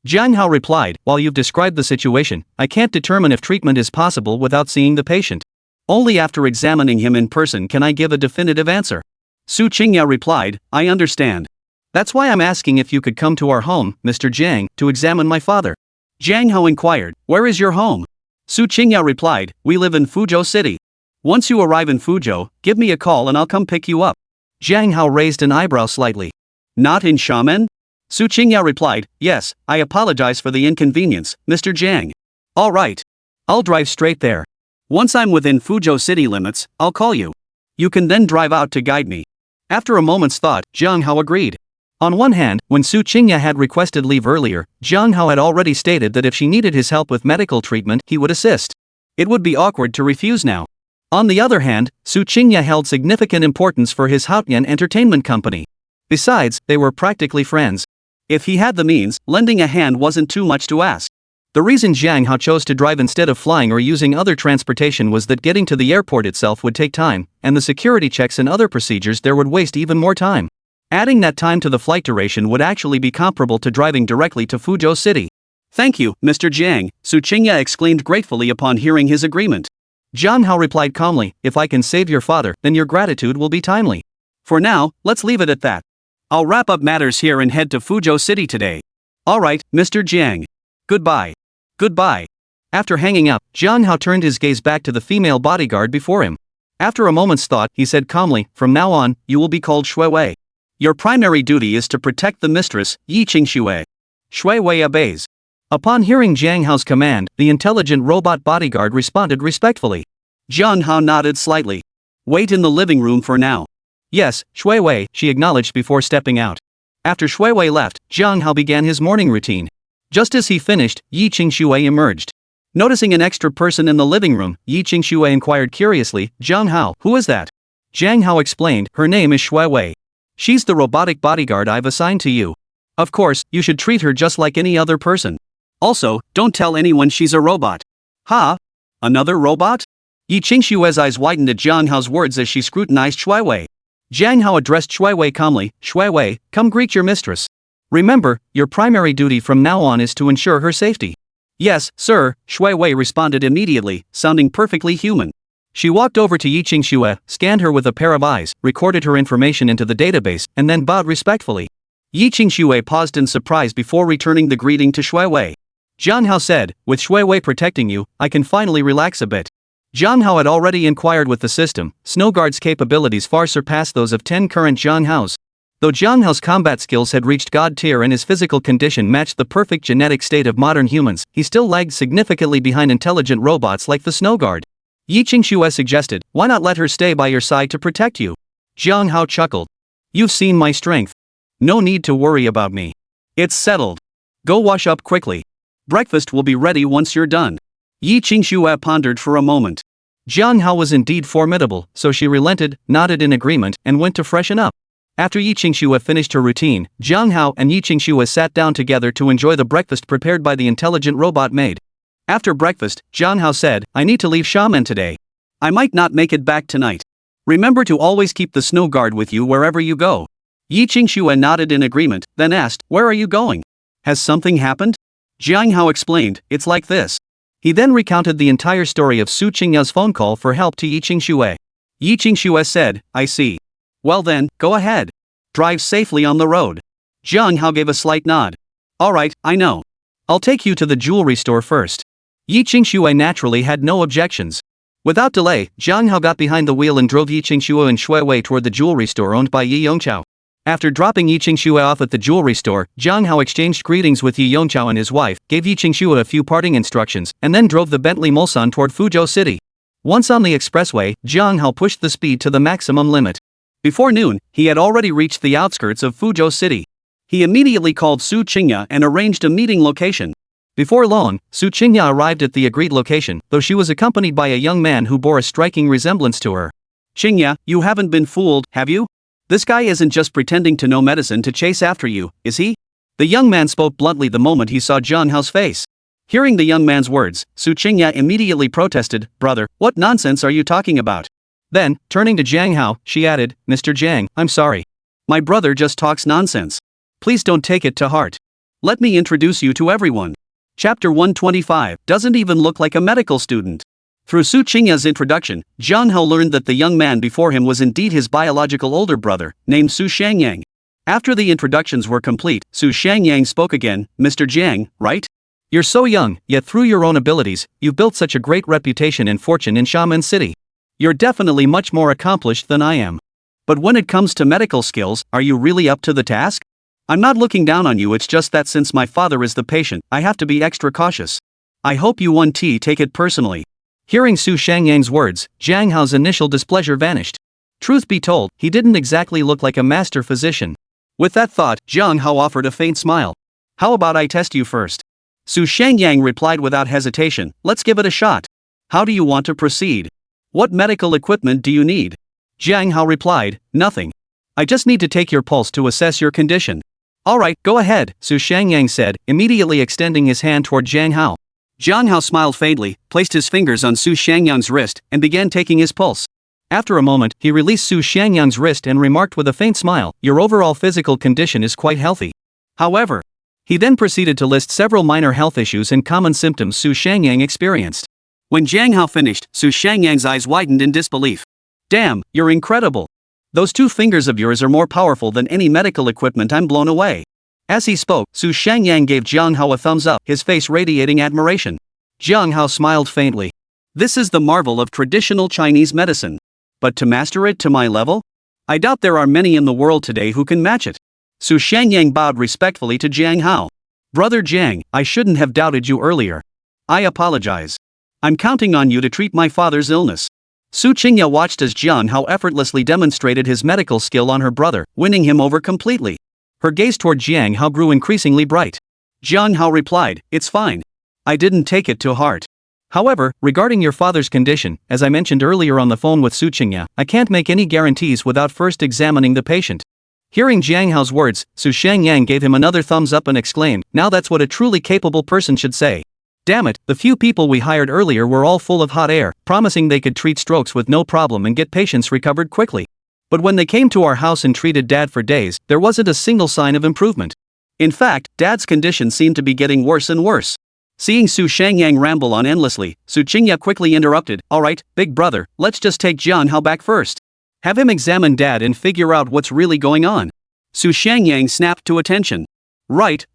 Jiang Hao replied, "While you've described the situation, I can't determine if treatment is possible without seeing the patient. Only after examining him in person can I give a definitive answer." Su Qingya replied, "I understand. That's why I'm asking if you could come to our home, Mr. Jiang, to examine my father." Jiang Hao inquired, "Where is your home?" Su Qingya replied, "We live in Fuzhou City. Once you arrive in Fuzhou, give me a call and I'll come pick you up." Jiang Hao raised an eyebrow slightly. "Not in Xiamen?" Su Qingya replied, "Yes, I apologize for the inconvenience, Mr. Jiang. All right. I'll drive straight there. Once I'm within Fuzhou city limits, I'll call you. You can then drive out to guide me." After a moment's thought, Jiang Hao agreed. On one hand, when Su Qingya had requested leave earlier, Jiang Hao had already stated that if she needed his help with medical treatment, he would assist. It would be awkward to refuse now. On the other hand, Su Qingya held significant importance for his Haotian entertainment company. Besides, they were practically friends. If he had the means, lending a hand wasn't too much to ask. The reason Jiang Hao chose to drive instead of flying or using other transportation was that getting to the airport itself would take time, and the security checks and other procedures there would waste even more time. Adding that time to the flight duration would actually be comparable to driving directly to Fuzhou City. "Thank you, Mr. Jiang," Su Qingya exclaimed gratefully upon hearing his agreement. Jiang Hao replied calmly, "If I can save your father, then your gratitude will be timely. For now, let's leave it at that. I'll wrap up matters here and head to Fuzhou City today. All right, Mr. Jiang. Goodbye." "Goodbye." After hanging up, Jiang Hao turned his gaze back to the female bodyguard before him. After a moment's thought, he said calmly, "From now on, you will be called Shui Wei. Your primary duty is to protect the mistress, Yi Qingshu. Shui Wei obeys." Upon hearing Jiang Hao's command, the intelligent robot bodyguard responded respectfully. Jiang Hao nodded slightly. "Wait in the living room for now." "Yes, Shui Wei," she acknowledged before stepping out. After Shui Wei left, Jiang Hao began his morning routine. Just as he finished, Yi Qingshu emerged. Noticing an extra person in the living room, Yi Qingshu inquired curiously, "Jiang Hao, who is that?" Jiang Hao explained, "Her name is Shui Wei. She's the robotic bodyguard I've assigned to you." Of course, you should treat her just like any other person. Also, don't tell anyone she's a robot. Ha? Another robot? Yi Qingshue's eyes widened at Jiang Hao's words as she scrutinized Shui Wei. Jiang Hao addressed Shui Wei calmly, Shui Wei, come greet your mistress. Remember, your primary duty from now on is to ensure her safety. Yes, sir, Shui Wei responded immediately, sounding perfectly human. She walked over to Yi Qingxue, scanned her with a pair of eyes, recorded her information into the database, and then bowed respectfully. Yi Qingxue paused in surprise before returning the greeting to Shui Wei. Jiang Hao said, with Shui Wei protecting you, I can finally relax a bit. Jiang Hao had already inquired with the system. Snowguard's capabilities far surpassed those of 10 current Jiang Haos. Though Jiang Hao's combat skills had reached God tier and his physical condition matched the perfect genetic state of modern humans, he still lagged significantly behind intelligent robots like the Snowguard. Yi Qingxue suggested, why not let her stay by your side to protect you? Jiang Hao chuckled. You've seen my strength. No need to worry about me. It's settled. Go wash up quickly. Breakfast will be ready once you're done. Yi Qingxue pondered for a moment. Jiang Hao was indeed formidable, so she relented, nodded in agreement, and went to freshen up. After Yi Qingxue finished her routine, Jiang Hao and Yi Qingxue sat down together to enjoy the breakfast prepared by the intelligent robot maid. After breakfast, Jiang Hao said, I need to leave Xiamen today. I might not make it back tonight. Remember to always keep the snow guard with you wherever you go. Yi Qingxue nodded in agreement, then asked, where are you going? Has something happened? Jiang Hao explained, it's like this. He then recounted the entire story of Su Qingya's phone call for help to Yi Qingxue. Yi Qingxue said, I see. Well then, go ahead. Drive safely on the road. Jiang Hao gave a slight nod. Alright, I know. I'll take you to the jewelry store first. Yi Qingxue naturally had no objections. Without delay, Jiang Hao got behind the wheel and drove Yi Qingxue and Shui Wei toward the jewelry store owned by Yi Yongqiao. After dropping Yi Qingxue off at the jewelry store, Jiang Hao exchanged greetings with Yi Yongqiao and his wife, gave Yi Qingxue a few parting instructions, and then drove the Bentley Mulsanne toward Fuzhou City. Once on the expressway, Jiang Hao pushed the speed to the maximum limit. Before noon, he had already reached the outskirts of Fuzhou City. He immediately called Su Qingya and arranged a meeting location. Before long, Su Qingya arrived at the agreed location, though she was accompanied by a young man who bore a striking resemblance to her. Qingya, you haven't been fooled, have you? This guy isn't just pretending to know medicine to chase after you, is he? The young man spoke bluntly the moment he saw Jiang Hao's face. Hearing the young man's words, Su Qingya immediately protested, brother, what nonsense are you talking about? Then, turning to Jiang Hao, she added, Mr. Jiang, I'm sorry. My brother just talks nonsense. Please don't take it to heart. Let me introduce you to everyone. Chapter 125 doesn't even look like a medical student. Through Su Qingya's introduction, Jiang Hao learned that the young man before him was indeed his biological older brother, named Su Shangyang. After the introductions were complete, Su Shangyang spoke again, Mr. Jiang, right? You're so young, yet through your own abilities, you've built such a great reputation and fortune in Xiamen City. You're definitely much more accomplished than I am. But when it comes to medical skills, are you really up to the task? I'm not looking down on you, it's just that since my father is the patient, I have to be extra cautious. I hope you 1T take it personally. Hearing Su Shangyang's words, Jiang Hao's initial displeasure vanished. Truth be told, he didn't exactly look like a master physician. With that thought, Jiang Hao offered a faint smile. How about I test you first? Su Shangyang replied without hesitation, let's give it a shot. How do you want to proceed? What medical equipment do you need? Jiang Hao replied, nothing. I just need to take your pulse to assess your condition. Alright, go ahead, Su Shangyang said, immediately extending his hand toward Jiang Hao. Jiang Hao smiled faintly, placed his fingers on Su Shangyang's wrist, and began taking his pulse. After a moment, he released Su Shangyang's wrist and remarked with a faint smile, your overall physical condition is quite healthy. However, he then proceeded to list several minor health issues and common symptoms Su Shangyang experienced. When Jiang Hao finished, Su Shangyang's eyes widened in disbelief. Damn, you're incredible. Those 2 fingers of yours are more powerful than any medical equipment, I'm blown away. As he spoke, Su Shangyang gave Jiang Hao a thumbs up, his face radiating admiration. Jiang Hao smiled faintly. This is the marvel of traditional Chinese medicine. But to master it to my level? I doubt there are many in the world today who can match it. Su Shangyang bowed respectfully to Jiang Hao. Brother Jiang, I shouldn't have doubted you earlier. I apologize. I'm counting on you to treat my father's illness. Su Qingya watched as Jiang Hao effortlessly demonstrated his medical skill on her brother, winning him over completely. Her gaze toward Jiang Hao grew increasingly bright. Jiang Hao replied, it's fine. I didn't take it to heart. However, regarding your father's condition, as I mentioned earlier on the phone with Su Qingya, I can't make any guarantees without first examining the patient. Hearing Jiang Hao's words, Su Shangyang gave him another thumbs up and exclaimed, "Now that's what a truly capable person should say. Damn it, the few people we hired earlier were all full of hot air, promising they could treat strokes with no problem and get patients recovered quickly. But when they came to our house and treated Dad for days, there wasn't a single sign of improvement. In fact, Dad's condition seemed to be getting worse and worse." Seeing Su Shangyang ramble on endlessly, Su Qingya quickly interrupted, "Alright, big brother, let's just take Jian Hao back first. Have him examine Dad and figure out what's really going on." Su Shangyang snapped to attention. Right.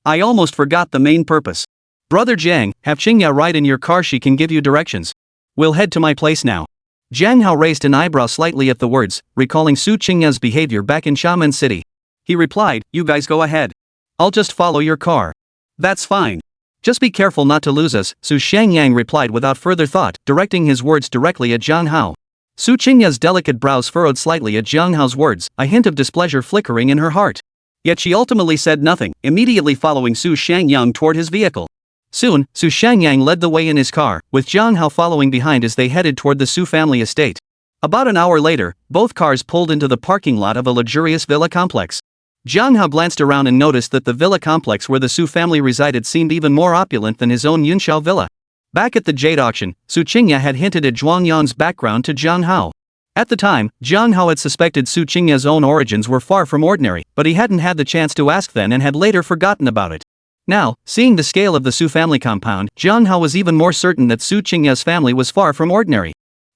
I almost forgot the main purpose. Brother Jiang, have Qingya ride in your car, she can give you directions. We'll head to my place now. Jiang Hao raised an eyebrow slightly at the words, recalling Su Qingya's behavior back in Xiamen City. He replied, "You guys go ahead. I'll just follow your car." "That's fine. Just be careful not to lose us," Su Shangyang replied without further thought, directing his words directly at Jiang Hao. Su Qingya's delicate brows furrowed slightly at Jiang Hao's words, a hint of displeasure flickering in her heart. Yet she ultimately said nothing, immediately following Su Shangyang toward his vehicle. Soon, Su Shangyang led the way in his car, with Jiang Hao following behind as they headed toward the Su family estate. About an hour later, both cars pulled into the parking lot of a luxurious villa complex. Jiang Hao glanced around and noticed that the villa complex where the Su family resided seemed even more opulent than his own Yunxiao villa. Back at the jade auction, Su Qingya had hinted at Zhuang Yan's background to Jiang Hao. At the time, Jiang Hao had suspected Su Qingya's own origins were far from ordinary, but he hadn't had the chance to ask then and had later forgotten about it. Now, seeing the scale of the Su family compound, Jiang Hao was even more certain that Su Qingya's family was far from ordinary.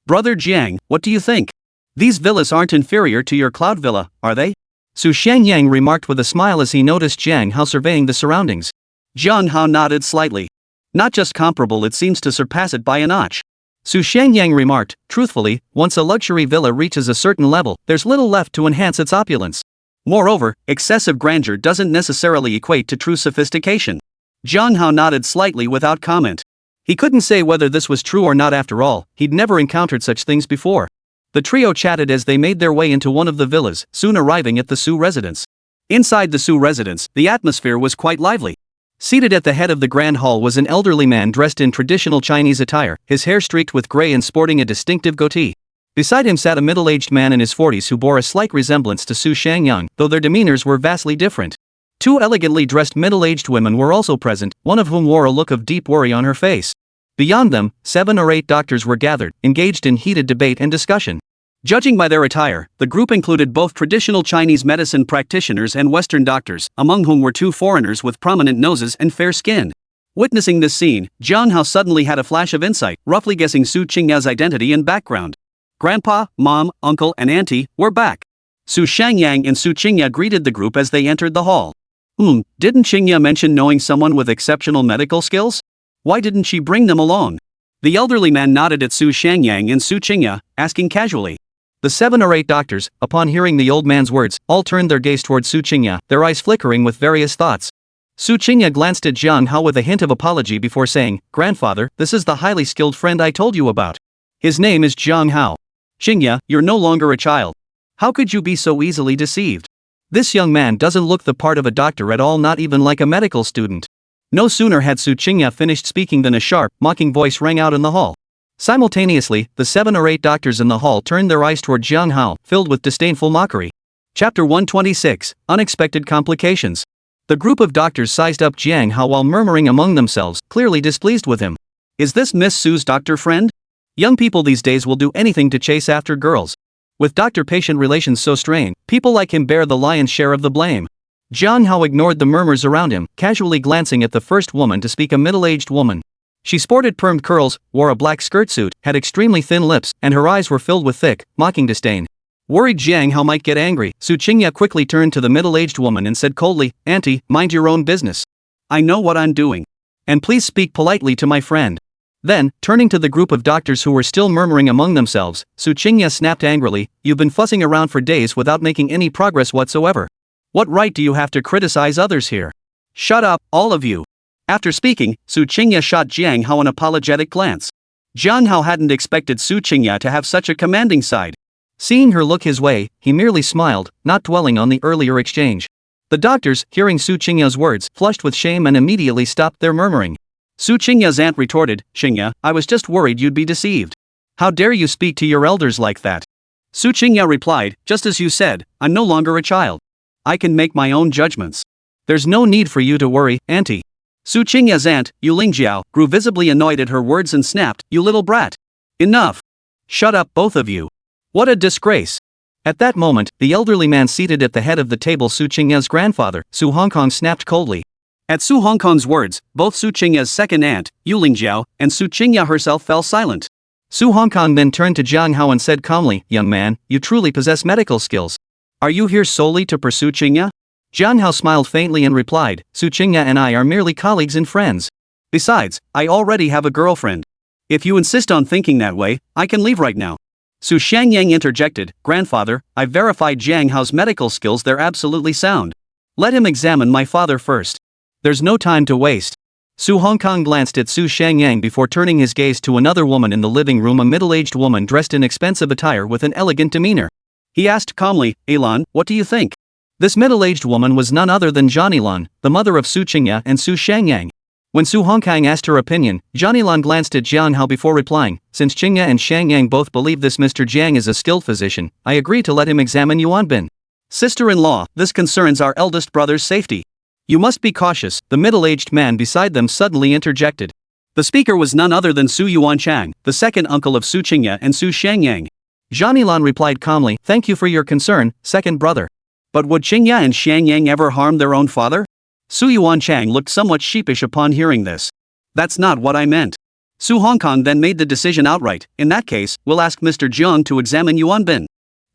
"Brother Jiang, what do you think? These villas aren't inferior to your cloud villa, are they?" Su Shangyang remarked with a smile as he noticed Jiang Hao surveying the surroundings. Jiang Hao nodded slightly. "Not just comparable, it seems to surpass it by a notch." Su Shangyang remarked, "Truthfully, once a luxury villa reaches a certain level, there's little left to enhance its opulence. Moreover, excessive grandeur doesn't necessarily equate to true sophistication." Jiang Hao nodded slightly without comment. He couldn't say whether this was true or not. After all, he'd never encountered such things before. The trio chatted as they made their way into one of the villas, soon arriving at the Su residence. Inside the Su residence, the atmosphere was quite lively. Seated at the head of the grand hall was an elderly man dressed in traditional Chinese attire, his hair streaked with gray and sporting a distinctive goatee. Beside him sat a middle-aged man in his 40s who bore a slight resemblance to Su Shangyang, though their demeanors were vastly different. Two elegantly dressed middle-aged women were also present, one of whom wore a look of deep worry on her face. Beyond them, 7 or 8 doctors were gathered, engaged in heated debate and discussion. Judging by their attire, the group included both traditional Chinese medicine practitioners and Western doctors, among whom were 2 foreigners with prominent noses and fair skin. Witnessing this scene, Jiang Hao suddenly had a flash of insight, roughly guessing Su Qingya's identity and background. Grandpa, Mom, Uncle, and Auntie were back. Su Shangyang and Su Qingya greeted the group as they entered the hall. Didn't Qingya mention knowing someone with exceptional medical skills? Why didn't she bring them along? The elderly man nodded at Su Shangyang and Su Qingya, asking casually. The 7 or 8 doctors, upon hearing the old man's words, all turned their gaze toward Su Qingya, their eyes flickering with various thoughts. Su Qingya glanced at Jiang Hao with a hint of apology before saying, "Grandfather, this is the highly skilled friend I told you about. His name is Jiang Hao. Qingya, you're no longer a child. How could you be so easily deceived? This young man doesn't look the part of a doctor at all, not even like a medical student." No sooner had Su Qingya finished speaking than a sharp, mocking voice rang out in the hall. Simultaneously, the 7 or 8 doctors in the hall turned their eyes toward Jiang Hao, filled with disdainful mockery. Chapter 126, Unexpected Complications. The group of doctors sized up Jiang Hao while murmuring among themselves, clearly displeased with him. Is this Miss Su's doctor friend? Young people these days will do anything to chase after girls. With doctor-patient relations so strained, people like him bear the lion's share of the blame. Jiang Hao ignored the murmurs around him, casually glancing at the first woman to speak, a middle-aged woman. She sported permed curls, wore a black skirt suit, had extremely thin lips, and her eyes were filled with thick, mocking disdain. Worried Jiang Hao might get angry, Su Qingya quickly turned to the middle-aged woman and said coldly, "Auntie, mind your own business. I know what I'm doing. And please speak politely to my friend." Then, turning to the group of doctors who were still murmuring among themselves, Su Qingya snapped angrily, "You've been fussing around for days without making any progress whatsoever. What right do you have to criticize others here? Shut up, all of you." After speaking, Su Qingya shot Jiang Hao an apologetic glance. Jiang Hao hadn't expected Su Qingya to have such a commanding side. Seeing her look his way, he merely smiled, not dwelling on the earlier exchange. The doctors, hearing Su Qingya's words, flushed with shame and immediately stopped their murmuring. Su Qingya's aunt retorted, "Qingya, I was just worried you'd be deceived. How dare you speak to your elders like that? Su Qingya replied, just as you said, I'm no longer a child. I can make my own judgments. There's no need for you to worry, auntie. Su Qingya's aunt, Yu Lingjiao, grew visibly annoyed at her words and snapped, you little brat. Enough. Shut up both of you. What a disgrace. At that moment, the elderly man seated at the head of the table, Su Qingya's grandfather, Su Hongkong, snapped coldly. At Su Hongkong's words, both Su Qingya's second aunt, Yu Lingjiao, and Su Qingya herself fell silent. Su Hongkong then turned to Jiang Hao and said calmly, young man, you truly possess medical skills. Are you here solely to pursue Qingya? Jiang Hao smiled faintly and replied, Su Qingya and I are merely colleagues and friends. Besides, I already have a girlfriend. If you insist on thinking that way, I can leave right now. Su Shangyang interjected, grandfather, I've verified Jiang Hao's medical skills, they're absolutely sound. Let him examine my father first. There's no time to waste. Su Hongkong glanced at Su Shangyang before turning his gaze to another woman in the living room, a middle-aged woman dressed in expensive attire with an elegant demeanor. He asked calmly, Elan, what do you think? This middle-aged woman was none other than Johnny-lan, the mother of Su Qingya and Su Shangyang. When Su Hongkong asked her opinion, Johnny-lan glanced at Jiang Hao before replying, since Qingya and Shangyang both believe this Mr. Jiang is a skilled physician, I agree to let him examine Yuanbin. Sister-in-law, this concerns our eldest brother's safety. You must be cautious, the middle-aged man beside them suddenly interjected. The speaker was none other than Su Yuanchang, the second uncle of Su Qingya and Su Shangyang. Johnny-lan replied calmly, thank you for your concern, second brother. But would Qingya and Shangyang ever harm their own father? Su Yuanchang looked somewhat sheepish upon hearing this. That's not what I meant. Su Hongkong then made the decision outright, in that case, we'll ask Mr. Jiang to examine Yuanbin.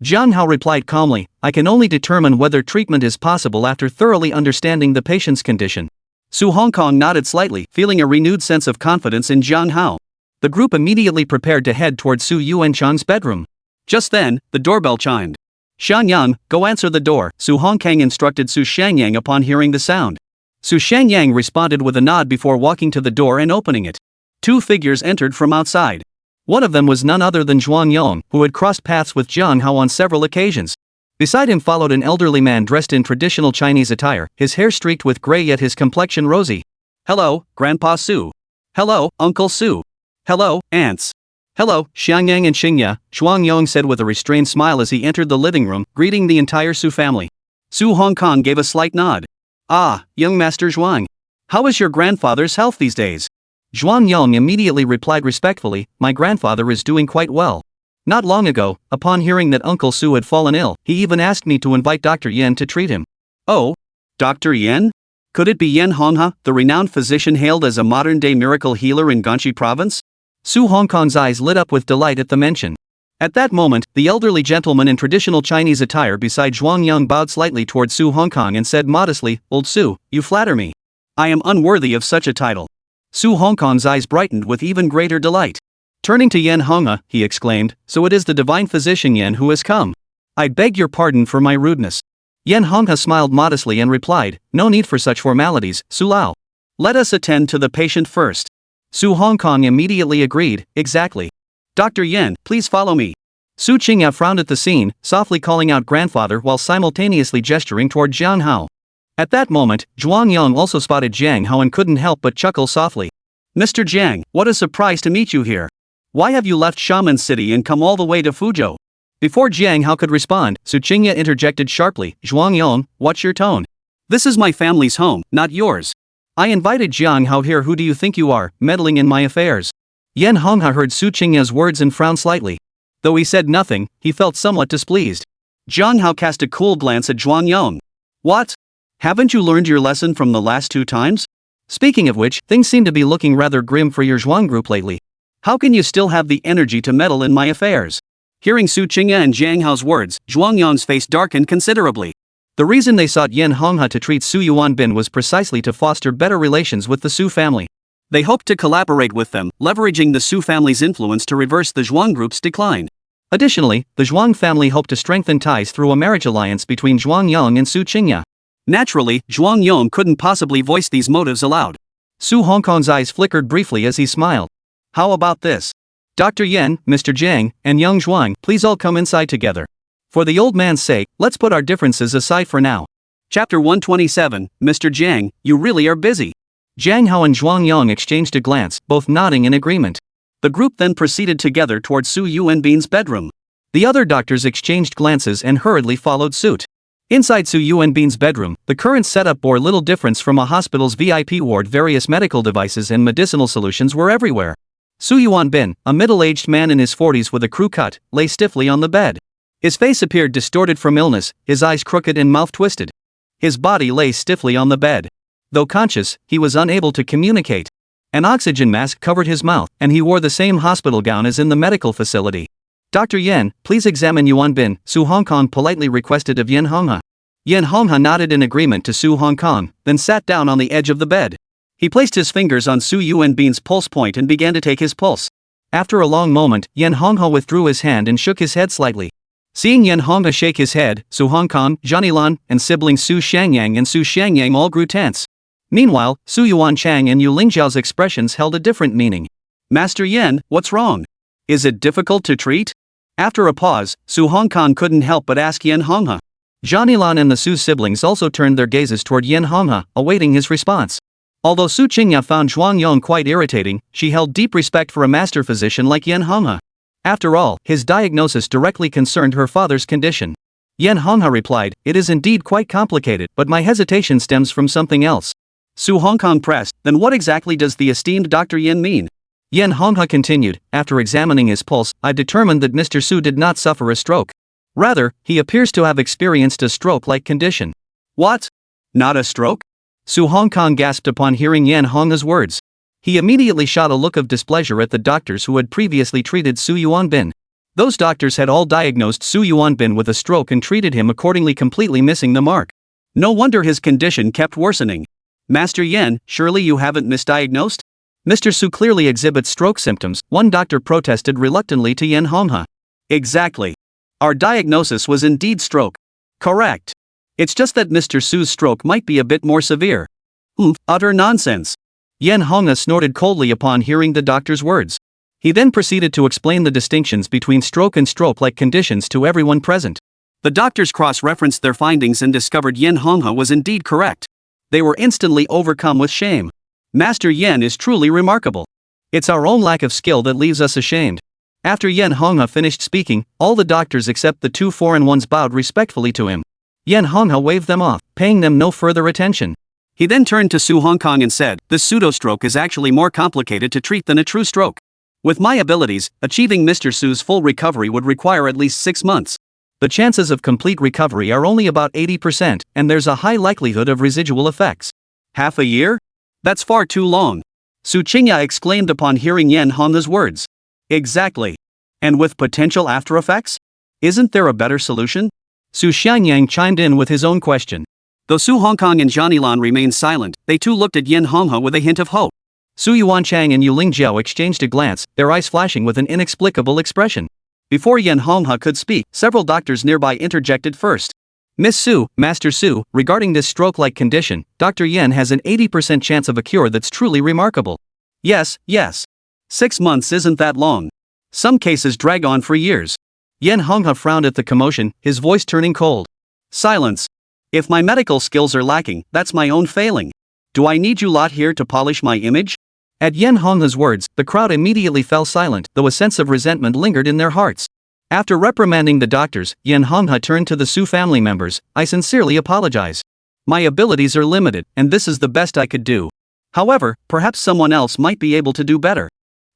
Jiang Hao replied calmly, I can only determine whether treatment is possible after thoroughly understanding the patient's condition. Su Hongkong nodded slightly, feeling a renewed sense of confidence in Jiang Hao. The group immediately prepared to head toward Su Yuanchang's bedroom. Just then, the doorbell chimed. Shan-yang, go answer the door, Su Hongkong instructed Su Shangyang upon hearing the sound. Su Shangyang responded with a nod before walking to the door and opening it. Two figures entered from outside. One of them was none other than Zhuang Yong, who had crossed paths with Jiang Hao on several occasions. Beside him followed an elderly man dressed in traditional Chinese attire, his hair streaked with gray yet his complexion rosy. Hello, Grandpa Su. Hello, Uncle Su. Hello, aunts. Hello, Xiangyang and Qingya, Zhuang Yong said with a restrained smile as he entered the living room, greeting the entire Su family. Su Hongkong gave a slight nod. Ah, young Master Zhuang. How is your grandfather's health these days? Zhuang Yong immediately replied respectfully, my grandfather is doing quite well. Not long ago, upon hearing that Uncle Su had fallen ill, he even asked me to invite Dr. Yen to treat him. Oh? Dr. Yen? Could it be Yen Honghe, the renowned physician hailed as a modern-day miracle healer in Ganshi province? Su Hongkong's eyes lit up with delight at the mention. At that moment, the elderly gentleman in traditional Chinese attire beside Zhuang Yang bowed slightly toward Su Hongkong and said modestly, Old Su, you flatter me. I am unworthy of such a title. Su Hongkong's eyes brightened with even greater delight. Turning to Yen Honghe, he exclaimed, so it is the divine physician Yen who has come. I beg your pardon for my rudeness. Yen Honghe smiled modestly and replied, no need for such formalities, Su Lao. Let us attend to the patient first. Su Hongkong immediately agreed, exactly. Dr. Yen, please follow me. Su Qingya frowned at the scene, softly calling out grandfather while simultaneously gesturing toward Jiang Hao. At that moment, Zhuang Yang also spotted Jiang Hao and couldn't help but chuckle softly. Mr. Jiang, what a surprise to meet you here. Why have you left Shaman City and come all the way to Fuzhou? Before Jiang Hao could respond, Su Qingya interjected sharply, Zhuang Yang, watch your tone. This is my family's home, not yours. I invited Jiang Hao here, who do you think you are, meddling in my affairs? Yen Honghe heard Su Qingya's words and frowned slightly. Though he said nothing, he felt somewhat displeased. Jiang Hao cast a cool glance at Zhuang Yang. What? Haven't you learned your lesson from the last 2 times? Speaking of which, things seem to be looking rather grim for your Zhuang group lately. How can you still have the energy to meddle in my affairs? Hearing Su Qingya and Jiang Hao's words, Zhuang Yang's face darkened considerably. The reason they sought Yen Honghe to treat Su Yuanbin was precisely to foster better relations with the Su family. They hoped to collaborate with them, leveraging the Su family's influence to reverse the Zhuang group's decline. Additionally, the Zhuang family hoped to strengthen ties through a marriage alliance between Zhuang Yang and Su Qingya. Naturally, Zhuang Yang couldn't possibly voice these motives aloud. Su Hongkong's eyes flickered briefly as he smiled. How about this? Dr. Yen, Mr. Jiang, and young Zhuang, please all come inside together. For the old man's sake, let's put our differences aside for now. Chapter 127, Mr. Jiang, you really are busy. Jiang Hao and Zhuang Yang exchanged a glance, both nodding in agreement. The group then proceeded together towards Su Yuanbin's bedroom. The other doctors exchanged glances and hurriedly followed suit. Inside Su Yuanbin's bedroom, the current setup bore little difference from a hospital's VIP ward. Various medical devices and medicinal solutions were everywhere. Su Yuanbin, a middle-aged man in his 40s with a crew cut, lay stiffly on the bed. His face appeared distorted from illness, his eyes crooked and mouth twisted. His body lay stiffly on the bed. Though conscious, he was unable to communicate. An oxygen mask covered his mouth, and he wore the same hospital gown as in the medical facility. Dr. Yen, please examine Yuanbin, Su Hongkong politely requested of Yen Honghe. Yen Honghe nodded in agreement to Su Hongkong, then sat down on the edge of the bed. He placed his fingers on Su Yuanbin's pulse point and began to take his pulse. After a long moment, Yen Honghe withdrew his hand and shook his head slightly. Seeing Yen Honghe shake his head, Su Hongkong, Zhanilan, and siblings Su Shangyang and Su Shangyang all grew tense. Meanwhile, Su Yuanchang and Yu Lingjiao's expressions held a different meaning. Master Yen, what's wrong? Is it difficult to treat? After a pause, Su Hongkong couldn't help but ask Yen Honghe. Zhanilan and the Su siblings also turned their gazes toward Yen Honghe, awaiting his response. Although Su Qingya found Zhuang Yong quite irritating, she held deep respect for a master physician like Yen Honghe. After all, his diagnosis directly concerned her father's condition. Yen Honghe replied, "It is indeed quite complicated, but my hesitation stems from something else." Su Hongkong pressed, "Then what exactly does the esteemed Dr. Yen mean?" Yen Honghe continued, "After examining his pulse, I determined that Mr. Su did not suffer a stroke. Rather, he appears to have experienced a stroke-like condition." "What? Not a stroke?" Su Hongkong gasped upon hearing Yen Honghe's words. He immediately shot a look of displeasure at the doctors who had previously treated Su Yuanbin. Those doctors had all diagnosed Su Yuanbin with a stroke and treated him accordingly, completely missing the mark. No wonder his condition kept worsening. "Master Yen, surely you haven't misdiagnosed? Mr. Su clearly exhibits stroke symptoms," one doctor protested reluctantly to Yen Honghe. "Exactly. Our diagnosis was indeed stroke. Correct. It's just that Mr. Su's stroke might be a bit more severe." Utter nonsense. Yen Honghe snorted coldly upon hearing the doctor's words. He then proceeded to explain the distinctions between stroke and stroke-like conditions to everyone present. The doctors cross-referenced their findings and discovered Yen Honghe was indeed correct. They were instantly overcome with shame. Master Yen is truly remarkable. It's our own lack of skill that leaves us ashamed. After Yen Honghe finished speaking, all the doctors except the two foreign ones bowed respectfully to him. Yen Honghe waved them off, paying them no further attention. He then turned to Su Hongkong and said, "This pseudo-stroke is actually more complicated to treat than a true stroke. With my abilities, achieving Mr. Su's full recovery would require at least 6 months. The chances of complete recovery are only about 80%, and there's a high likelihood of residual effects." "Half a year? That's far too long." Su Qingya exclaimed upon hearing Yen Honghe's words. "Exactly. And with potential after effects? Isn't there a better solution?" Su Xianyang chimed in with his own question. Though Su Hongkong and Zhanilan remained silent, they too looked at Yen Honghe with a hint of hope. Su Yuanchang and Yu Lingjiao exchanged a glance, their eyes flashing with an inexplicable expression. Before Yen Honghe could speak, several doctors nearby interjected first. "Miss Su, Master Su, regarding this stroke-like condition, Dr. Yen has an 80% chance of a cure that's truly remarkable." Yes. 6 months isn't that long. Some cases drag on for years." Yen Honghe frowned at the commotion, his voice turning cold. "Silence. If my medical skills are lacking, that's my own failing. Do I need you lot here to polish my image?" At Yen Honghe's words, the crowd immediately fell silent, though a sense of resentment lingered in their hearts. After reprimanding the doctors, Yen Honghe turned to the Su family members. "I sincerely apologize. My abilities are limited, and this is the best I could do. However, perhaps someone else might be able to do better."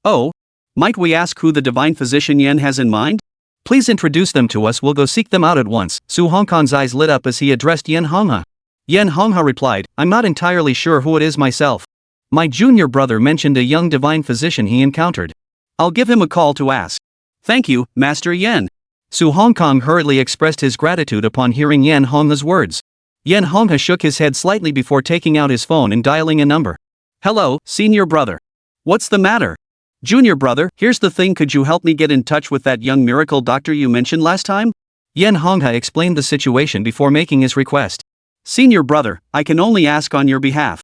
"Oh? Might we ask who the divine physician Yen has in mind? Please introduce them to us, we'll go seek them out at once." Su Hongkong's eyes lit up as he addressed Yen Honghe. Yen Honghe replied, "I'm not entirely sure who it is myself. My junior brother mentioned a young divine physician he encountered. I'll give him a call to ask." "Thank you, Master Yen." Su Hongkong hurriedly expressed his gratitude upon hearing Yen Honghe's words. Yen Honghe shook his head slightly before taking out his phone and dialing a number. "Hello, senior brother. What's the matter?" "Junior brother, here's the thing, could you help me get in touch with that young miracle doctor you mentioned last time?" Yen Honghe explained the situation before making his request. "Senior brother, I can only ask on your behalf.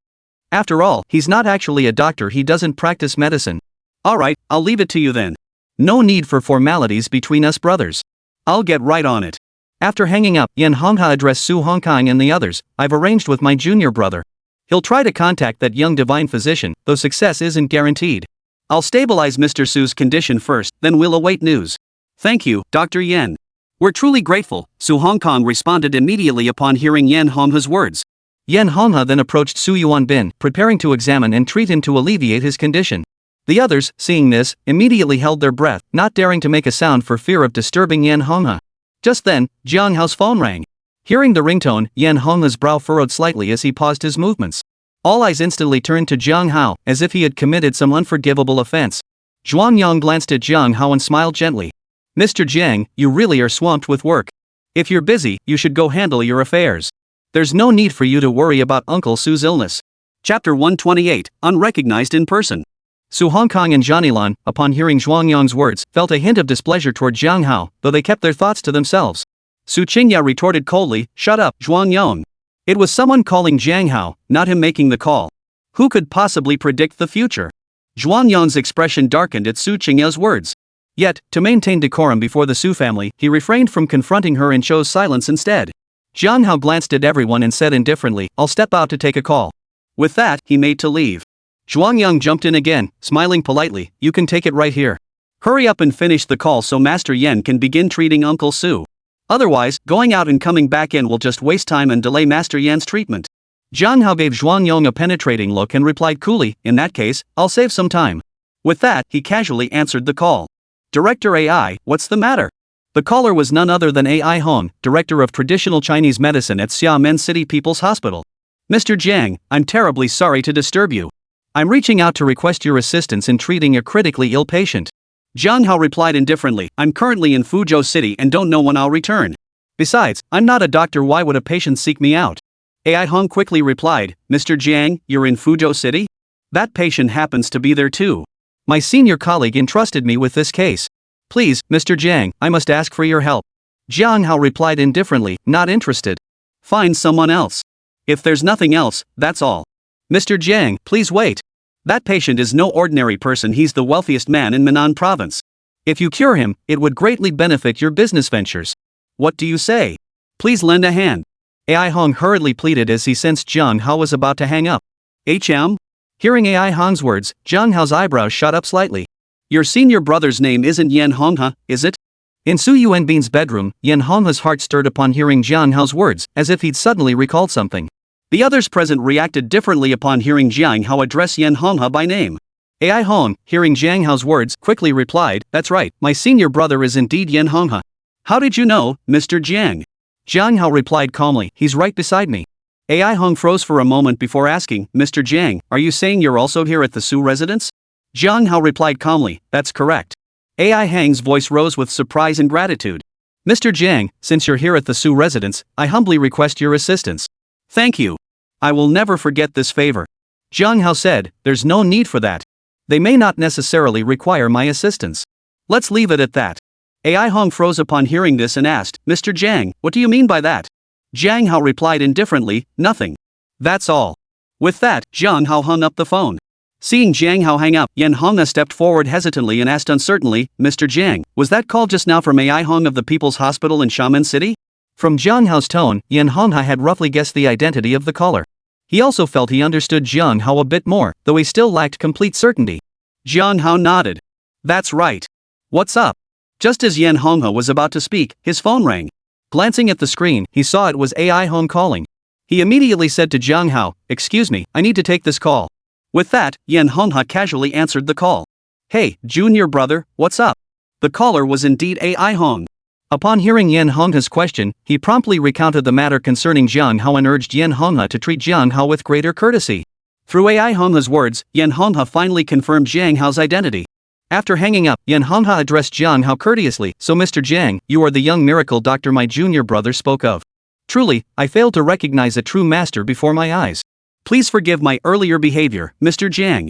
After all, he's not actually a doctor, he doesn't practice medicine." "Alright, I'll leave it to you then. No need for formalities between us brothers. I'll get right on it." After hanging up, Yen Honghe addressed Su Hongkong and the others. "I've arranged with my junior brother. He'll try to contact that young divine physician, though success isn't guaranteed. I'll stabilize Mr. Su's condition first, then we'll await news." Thank you, Dr. Yen. We're truly grateful, Su Hongkong responded immediately upon hearing Yen Honghe's words. Yen Honghe then approached Su Yuanbin, preparing to examine and treat him to alleviate his condition. The others, seeing this, immediately held their breath, not daring to make a sound for fear of disturbing Yen Honghe. Just then, Jiang Hao's phone rang. Hearing the ringtone, Yen Honghe's brow furrowed slightly as he paused his movements. All eyes instantly turned to Jiang Hao, as if he had committed some unforgivable offense. Zhuang Yang glanced at Jiang Hao and smiled gently. Mr. Jiang, you really are swamped with work. If you're busy, you should go handle your affairs. There's no need for you to worry about Uncle Su's illness. Chapter 128, Unrecognized in Person. Su Hongkong and Johnny upon hearing Zhuang Yang's words, felt a hint of displeasure toward Jiang Hao, though they kept their thoughts to themselves. Su Qingya retorted coldly, "Shut up, Zhuang Yang." It was someone calling Jiang Hao, not him making the call. Who could possibly predict the future? Zhuang Yang's expression darkened at Su Qingya's words. Yet, to maintain decorum before the Su family, he refrained from confronting her and chose silence instead. Jiang Hao glanced at everyone and said indifferently, "I'll step out to take a call." With that, he made to leave. Zhuang Yang jumped in again, smiling politely, "You can take it right here. Hurry up and finish the call so Master Yen can begin treating Uncle Su. Otherwise, going out and coming back in will just waste time and delay Master Yen's treatment." Jiang Hao gave Zhuang Yang a penetrating look and replied coolly, "In that case, I'll save some time." With that, he casually answered the call. "Director AI, what's the matter?" The caller was none other than AI Hong, Director of Traditional Chinese Medicine at Xiamen City People's Hospital. "Mr. Jiang, I'm terribly sorry to disturb you. I'm reaching out to request your assistance in treating a critically ill patient." Jiang Hao replied indifferently, "I'm currently in Fuzhou City and don't know when I'll return. Besides, I'm not a doctor, why would a patient seek me out?" AI Hong quickly replied, "Mr. Jiang, you're in Fuzhou City? That patient happens to be there too. My senior colleague entrusted me with this case. Please, Mr. Jiang, I must ask for your help." Jiang Hao replied indifferently, not interested. "Find someone else. If there's nothing else, that's all." "Mr. Jiang, please wait. That patient is no ordinary person, he's the wealthiest man in Minnan province. If you cure him, it would greatly benefit your business ventures. What do you say? Please lend a hand." AI Hong hurriedly pleaded as he sensed Jiang Hao was about to hang up. "HM?" Hearing AI Hong's words, Jiang Hao's eyebrows shot up slightly. "Your senior brother's name isn't Yen Honghe, is it?" In Su Yuanbin's bedroom, Yen Honghe's heart stirred upon hearing Jiang Hao's words, as if he'd suddenly recalled something. The others present reacted differently upon hearing Jiang Hao address Yen Honghe by name. AI Hong, hearing Jiang Hao's words, quickly replied, "That's right, my senior brother is indeed Yen Honghe." "How did you know, Mr. Jiang?" Jiang Hao replied calmly, "He's right beside me." AI Hong froze for a moment before asking, "Mr. Jiang, are you saying you're also here at the Su residence?" Jiang Hao replied calmly, "That's correct." AI Hang's voice rose with surprise and gratitude. "Mr. Jiang, since you're here at the Su residence, I humbly request your assistance." "Thank you. I will never forget this favor." Jiang Hao said, "There's no need for that. They may not necessarily require my assistance. Let's leave it at that." AI Hong froze upon hearing this and asked, "Mr. Jiang, what do you mean by that?" Jiang Hao replied indifferently, "Nothing. That's all." With that, Jiang Hao hung up the phone. Seeing Jiang Hao hang up, Yen Honghe stepped forward hesitantly and asked uncertainly, "Mr. Jiang, was that call just now from AI Hong of the People's Hospital in Xiamen City?" From Jiang Hao's tone, Yen Honghe had roughly guessed the identity of the caller. He also felt he understood Jiang Hao a bit more, though he still lacked complete certainty. Jiang Hao nodded. "That's right. What's up?" Just as Yen Honghe was about to speak, his phone rang. Glancing at the screen, he saw it was AI Hong calling. He immediately said to Jiang Hao, "Excuse me, I need to take this call." With that, Yen Honghe casually answered the call. "Hey, junior brother, what's up?" The caller was indeed AI Hong. Upon hearing Yen Honghe's question, he promptly recounted the matter concerning Jiang Hao and urged Yen Honghe to treat Jiang Hao with greater courtesy. Through AI Honghe's words, Yen Honghe finally confirmed Jiang Hao's identity. After hanging up, Yen Honghe addressed Jiang Hao courteously, "So Mr. Jiang, you are the young miracle doctor my junior brother spoke of. Truly, I failed to recognize a true master before my eyes. Please forgive my earlier behavior, Mr. Jiang."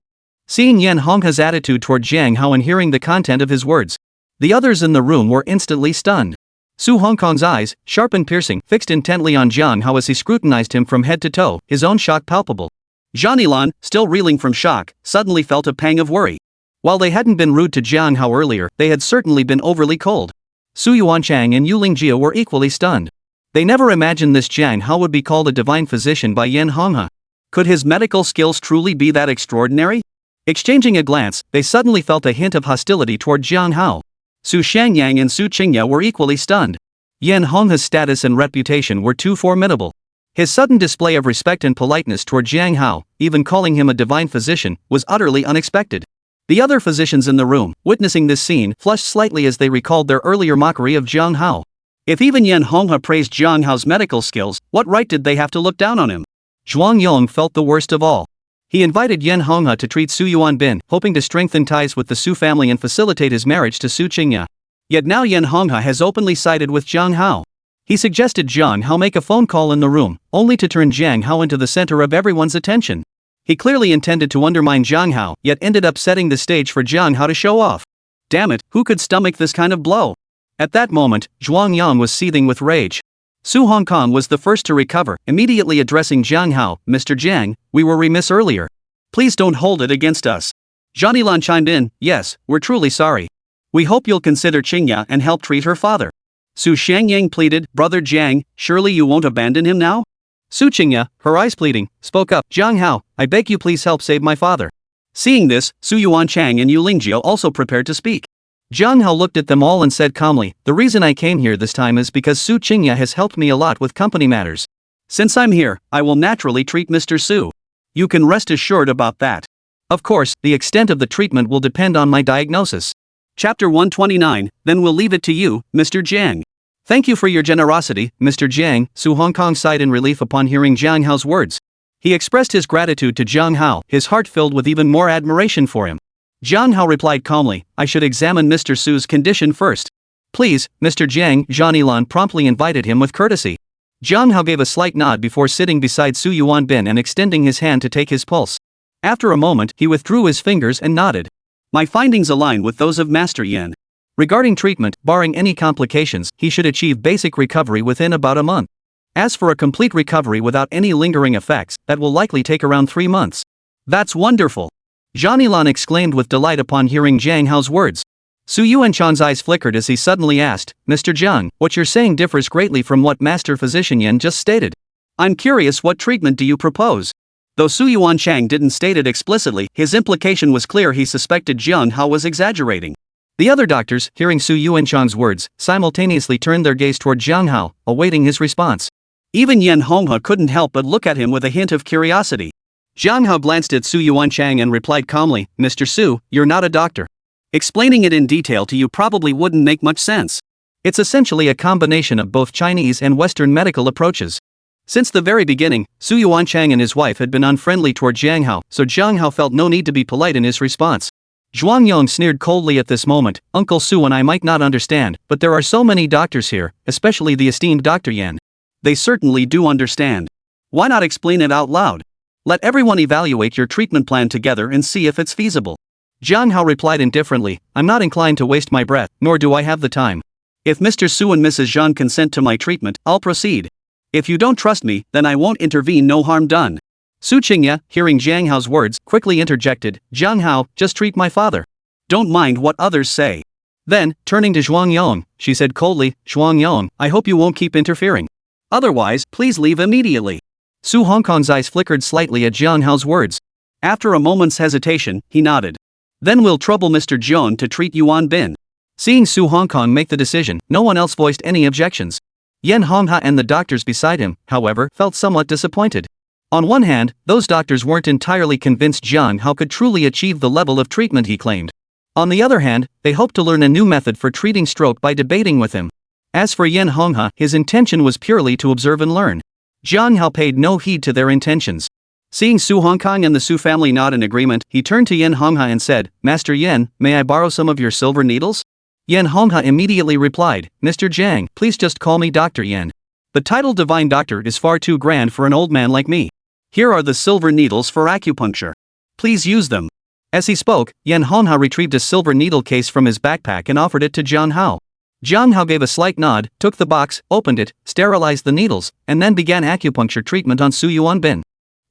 Seeing Yen Honghe's attitude toward Jiang Hao and hearing the content of his words, the others in the room were instantly stunned. Su Hongkong's eyes, sharp and piercing, fixed intently on Jiang Hao as he scrutinized him from head to toe, his own shock palpable. Zhanilan, still reeling from shock, suddenly felt a pang of worry. While they hadn't been rude to Jiang Hao earlier, they had certainly been overly cold. Su Yuanchang and Yu Lingjia were equally stunned. They never imagined this Jiang Hao would be called a divine physician by Yen Honghe. Could his medical skills truly be that extraordinary? Exchanging a glance, they suddenly felt a hint of hostility toward Jiang Hao. Su Shangyang and Su Qingya were equally stunned. Yan Honghe's status and reputation were too formidable. His sudden display of respect and politeness toward Jiang Hao, even calling him a divine physician, was utterly unexpected. The other physicians in the room, witnessing this scene, flushed slightly as they recalled their earlier mockery of Jiang Hao. If even Yan Honghe praised Jiang Hao's medical skills, what right did they have to look down on him? Zhuang Yong felt the worst of all. He invited Yan Honghe to treat Su Yuanbin, hoping to strengthen ties with the Su family and facilitate his marriage to Su Qingya. Yet now Yan Honghe has openly sided with Jiang Hao. He suggested Jiang Hao make a phone call in the room, only to turn Jiang Hao into the center of everyone's attention. He clearly intended to undermine Jiang Hao, yet ended up setting the stage for Jiang Hao to show off. Damn it, who could stomach this kind of blow? At that moment, Zhuang Yang was seething with rage. Su Hongkong was the first to recover, immediately addressing Jiang Hao. Mr. Jiang, we were remiss earlier. Please don't hold it against us. Johnny Lan chimed in, yes, we're truly sorry. We hope you'll consider Qingya and help treat her father. Su Shangyang pleaded, Brother Jiang, surely you won't abandon him now? Su Qingya, her eyes pleading, spoke up, Jiang Hao, I beg you please help save my father. Seeing this, Su Yuanchang and Yu Lingjiu also prepared to speak. Jiang Hao looked at them all and said calmly, the reason I came here this time is because Su Qingya has helped me a lot with company matters. Since I'm here, I will naturally treat Mr. Su. You can rest assured about that. Of course, the extent of the treatment will depend on my diagnosis. Chapter 129, then we'll leave it to you, Mr. Jiang. Thank you for your generosity, Mr. Jiang, Su Hongkong sighed in relief upon hearing Jiang Hao's words. He expressed his gratitude to Jiang Hao, his heart filled with even more admiration for him. Jiang Hao replied calmly, I should examine Mr. Su's condition first. Please, Mr. Jiang, Zhang Yilan promptly invited him with courtesy. Jiang Hao gave a slight nod before sitting beside Su Yuanbin and extending his hand to take his pulse. After a moment, he withdrew his fingers and nodded. My findings align with those of Master Yan. Regarding treatment, barring any complications, he should achieve basic recovery within about a month. As for a complete recovery without any lingering effects, that will likely take around 3 months. That's wonderful! Zhang Yilan exclaimed with delight upon hearing Jiang Hao's words. Su Yuanchan's eyes flickered as he suddenly asked, Mr. Jiang, what you're saying differs greatly from what Master Physician Yan just stated. I'm curious, what treatment do you propose? Though Su Yuanchang didn't state it explicitly, his implication was clear. He suspected Jiang Hao was exaggerating. The other doctors, hearing Su Yuanchang's words, simultaneously turned their gaze toward Jiang Hao, awaiting his response. Even Yan Honghe couldn't help but look at him with a hint of curiosity. Jiang Hao glanced at Su Yuanchang and replied calmly, Mr. Su, you're not a doctor. Explaining it in detail to you probably wouldn't make much sense. It's essentially a combination of both Chinese and Western medical approaches. Since the very beginning, Su Yuanchang and his wife had been unfriendly toward Jiang Hao, so Jiang Hao felt no need to be polite in his response. Zhuang Yong sneered coldly at this moment, Uncle Su and I might not understand, but there are so many doctors here, especially the esteemed Dr. Yan. They certainly do understand. Why not explain it out loud? Let everyone evaluate your treatment plan together and see if it's feasible. Jiang Hao replied indifferently, I'm not inclined to waste my breath, nor do I have the time. If Mr. Su and Mrs. Zhang consent to my treatment, I'll proceed. If you don't trust me, then I won't intervene, no harm done. Su Qingya, hearing Jiang Hao's words, quickly interjected, Jiang Hao, just treat my father. Don't mind what others say. Then, turning to Zhuang Yong, she said coldly, Zhuang Yong, I hope you won't keep interfering. Otherwise, please leave immediately. Su Hongkong's eyes flickered slightly at Jiang Hao's words. After a moment's hesitation, he nodded. Then we'll trouble Mr. Jian to treat Yuan Bin. Seeing Su Hongkong make the decision, no one else voiced any objections. Yan Honghe and the doctors beside him, however, felt somewhat disappointed. On one hand, those doctors weren't entirely convinced Jiang Hao could truly achieve the level of treatment he claimed. On the other hand, they hoped to learn a new method for treating stroke by debating with him. As for Yan Honghe, his intention was purely to observe and learn. Jiang Hao paid no heed to their intentions. Seeing Su Hongkong and the Su family nod in agreement, he turned to Yan Honghe and said, Master Yan, may I borrow some of your silver needles? Yan Honghe immediately replied, Mr. Jiang, please just call me Dr. Yan. The title Divine Doctor is far too grand for an old man like me. Here are the silver needles for acupuncture. Please use them. As he spoke, Yan Honghe retrieved a silver needle case from his backpack and offered it to Jiang Hao. Jiang Hao gave a slight nod, took the box, opened it, sterilized the needles, and then began acupuncture treatment on Su Yuanbin.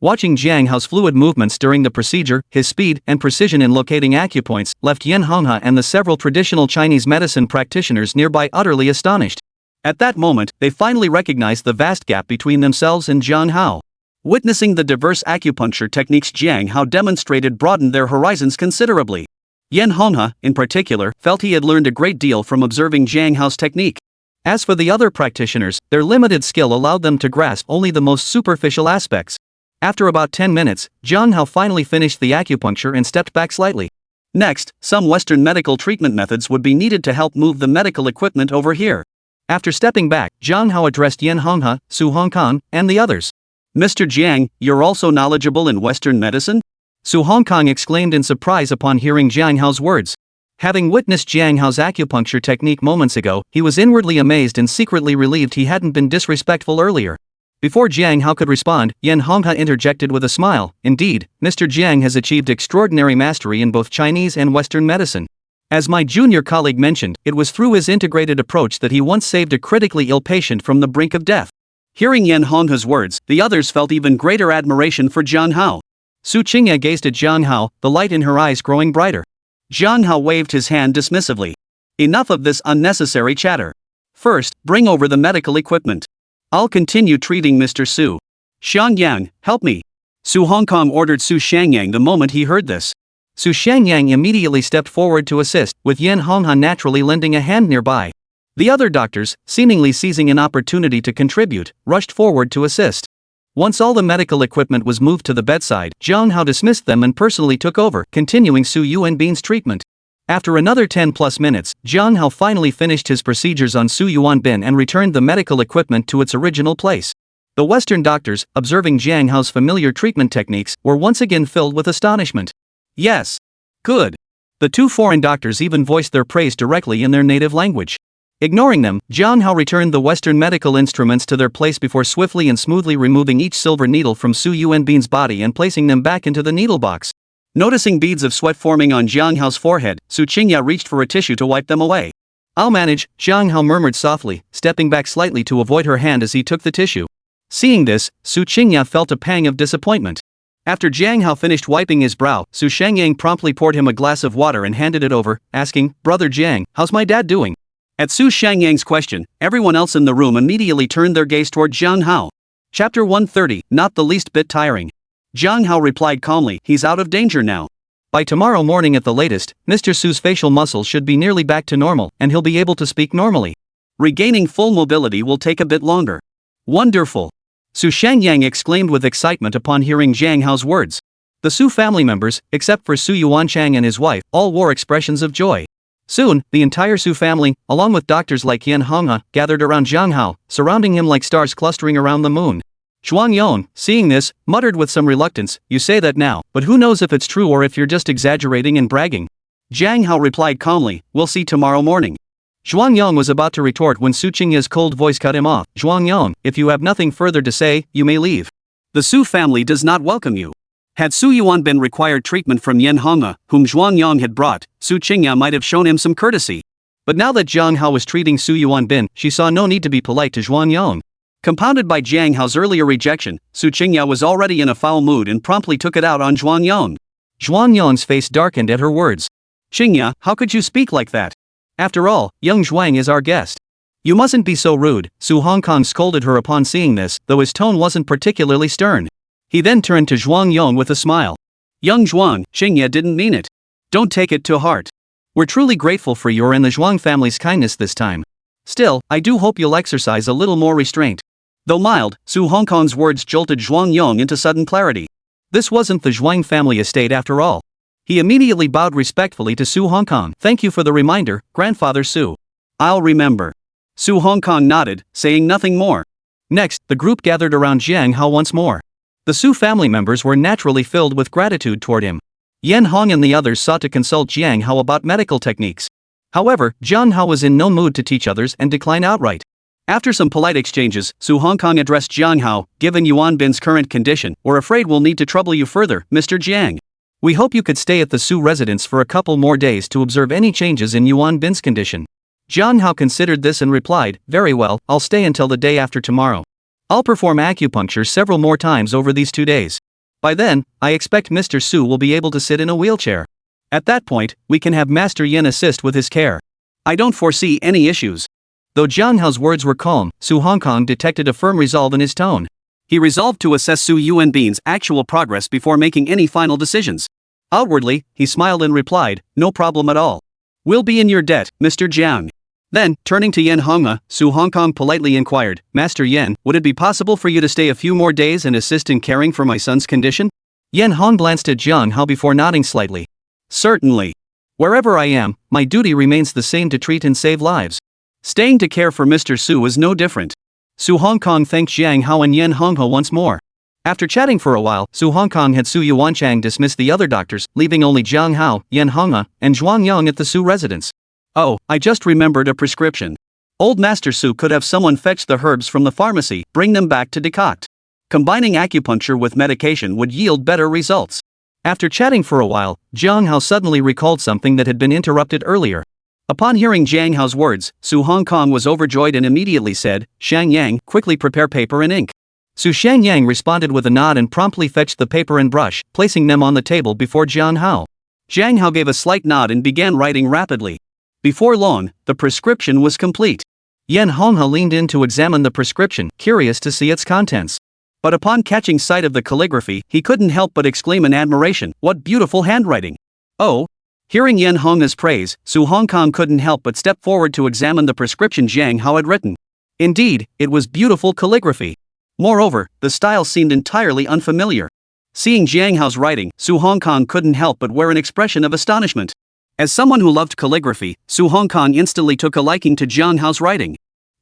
Watching Jiang Hao's fluid movements during the procedure, his speed and precision in locating acupoints left Yan Honghe and the several traditional Chinese medicine practitioners nearby utterly astonished. At that moment, they finally recognized the vast gap between themselves and Jiang Hao. Witnessing the diverse acupuncture techniques Jiang Hao demonstrated broadened their horizons considerably. Yan Honghe, in particular, felt he had learned a great deal from observing Jiang Hao's technique. As for the other practitioners, their limited skill allowed them to grasp only the most superficial aspects. After about 10 minutes, Jiang Hao finally finished the acupuncture and stepped back slightly. Next, some Western medical treatment methods would be needed to help move the medical equipment over here. After stepping back, Jiang Hao addressed Yan Honghe, Su Hongkong, and the others. Mr. Jiang, you're also knowledgeable in Western medicine? Su Hongkong exclaimed in surprise upon hearing Jiang Hao's words. Having witnessed Jiang Hao's acupuncture technique moments ago, he was inwardly amazed and secretly relieved he hadn't been disrespectful earlier. Before Jiang Hao could respond, Yan Honghe interjected with a smile. Indeed, Mr. Jiang has achieved extraordinary mastery in both Chinese and Western medicine. As my junior colleague mentioned, it was through his integrated approach that he once saved a critically ill patient from the brink of death. Hearing Yan Honghe's words, the others felt even greater admiration for Jiang Hao. Su Qingya gazed at Jiang Hao, the light in her eyes growing brighter. Jiang Hao waved his hand dismissively. Enough of this unnecessary chatter. First, bring over the medical equipment. I'll continue treating Mr. Su. Xiangyang, help me. Su Hongkong ordered Su Shangyang the moment he heard this. Su Shangyang immediately stepped forward to assist, with Yan Honghe naturally lending a hand nearby. The other doctors, seemingly seizing an opportunity to contribute, rushed forward to assist. Once all the medical equipment was moved to the bedside, Jiang Hao dismissed them and personally took over, continuing Su Yuanbin's treatment. After another 10+ minutes, Jiang Hao finally finished his procedures on Su Yuanbin and returned the medical equipment to its original place. The Western doctors, observing Jiang Hao's familiar treatment techniques, were once again filled with astonishment. Yes. Good. The two foreign doctors even voiced their praise directly in their native language. Ignoring them, Jiang Hao returned the Western medical instruments to their place before swiftly and smoothly removing each silver needle from Su Yuanbin's body and placing them back into the needle box. Noticing beads of sweat forming on Jiang Hao's forehead, Su Qingya reached for a tissue to wipe them away. I'll manage, Jiang Hao murmured softly, stepping back slightly to avoid her hand as he took the tissue. Seeing this, Su Qingya felt a pang of disappointment. After Jiang Hao finished wiping his brow, Su Shangyang promptly poured him a glass of water and handed it over, asking, Brother Jiang, how's my dad doing? At Su Shangyang's question, everyone else in the room immediately turned their gaze toward Jiang Hao. Chapter 130, not the least bit tiring. Jiang Hao replied calmly, he's out of danger now. By tomorrow morning at the latest, Mr. Su's facial muscles should be nearly back to normal, and he'll be able to speak normally. Regaining full mobility will take a bit longer. Wonderful! Su Shangyang exclaimed with excitement upon hearing Jiang Hao's words. The Su family members, except for Su Yuanchang and his wife, all wore expressions of joy. Soon, the entire Su family, along with doctors like Yan Honghe, gathered around Jiang Hao, surrounding him like stars clustering around the moon. Zhuang Yon, seeing this, muttered with some reluctance, you say that now, but who knows if it's true or if you're just exaggerating and bragging. Jiang Hao replied calmly, we'll see tomorrow morning. Zhuang Yon was about to retort when Su Qingya's cold voice cut him off. Zhuang Yon, if you have nothing further to say, you may leave. The Su family does not welcome you. Had Su Yuanbin required treatment from Yan Honghe, whom Zhuang Yon had brought, Su Qingya might have shown him some courtesy. But now that Jiang Hao was treating Su Yuanbin, she saw no need to be polite to Zhuang Yon. Compounded by Jiang Hao's earlier rejection, Su Qingya was already in a foul mood and promptly took it out on Zhuang Yon. Zhuang Yon's face darkened at her words. Qingya, how could you speak like that? After all, young Zhuang is our guest. You mustn't be so rude, Su Hongkong scolded her upon seeing this, though his tone wasn't particularly stern. He then turned to Zhuang Yon with a smile. Young Zhuang, Qingya didn't mean it. Don't take it to heart. We're truly grateful for your and the Zhuang family's kindness this time. Still, I do hope you'll exercise a little more restraint. Though mild, Su Hongkong's words jolted Zhuang Yong into sudden clarity. This wasn't the Zhuang family estate after all. He immediately bowed respectfully to Su Hongkong. Thank you for the reminder, Grandfather Su. I'll remember. Su Hongkong nodded, saying nothing more. Next, the group gathered around Jiang Hao once more. The Su family members were naturally filled with gratitude toward him. Yan Hong and the others sought to consult Jiang Hao about medical techniques. However, Jiang Hao was in no mood to teach others and declined outright. After some polite exchanges, Su Hongkong addressed Jiang Hao, given Yuanbin's current condition, we're afraid we'll need to trouble you further, Mr. Jiang. We hope you could stay at the Su residence for a couple more days to observe any changes in Yuanbin's condition. Jiang Hao considered this and replied, very well, I'll stay until the day after tomorrow. I'll perform acupuncture several more times over these 2 days. By then, I expect Mr. Su will be able to sit in a wheelchair. At that point, we can have Master Yin assist with his care. I don't foresee any issues. Though Jiang Hao's words were calm, Su Hongkong detected a firm resolve in his tone. He resolved to assess Su Yuanbin's actual progress before making any final decisions. Outwardly, he smiled and replied, "No problem at all. We'll be in your debt, Mr. Jiang." Then, turning to Yen Hongha, Su Hongkong politely inquired, "Master Yen, would it be possible for you to stay a few more days and assist in caring for my son's condition?" Yen Hong glanced at Jiang Hao before nodding slightly. "Certainly. Wherever I am, my duty remains the same to treat and save lives. Staying to care for Mr. Su is no different." Su Hongkong thanked Jiang Hao and Yen Hongha once more. After chatting for a while, Su Hongkong had Su Yuanchang dismiss the other doctors, leaving only Jiang Hao, Yen Hongha, and Zhuang Yang at the Su residence. "Oh, I just remembered a prescription. Old Master Su could have someone fetch the herbs from the pharmacy, bring them back to decoct. Combining acupuncture with medication would yield better results." After chatting for a while, Jiang Hao suddenly recalled something that had been interrupted earlier. Upon hearing Jiang Hao's words, Su Hongkong was overjoyed and immediately said, "Shang Yang, quickly prepare paper and ink." Su Shangyang responded with a nod and promptly fetched the paper and brush, placing them on the table before Jiang Hao. Jiang Hao gave a slight nod and began writing rapidly. Before long, the prescription was complete. Yen Hongha leaned in to examine the prescription, curious to see its contents. But upon catching sight of the calligraphy, he couldn't help but exclaim in admiration, "What beautiful handwriting!" "Oh!" Hearing Yen Hongha's praise, Su Hongkong couldn't help but step forward to examine the prescription Jiang Hao had written. Indeed, it was beautiful calligraphy. Moreover, the style seemed entirely unfamiliar. Seeing Jiang Hao's writing, Su Hongkong couldn't help but wear an expression of astonishment. As someone who loved calligraphy, Su Hongkong instantly took a liking to Jiang Hao's writing.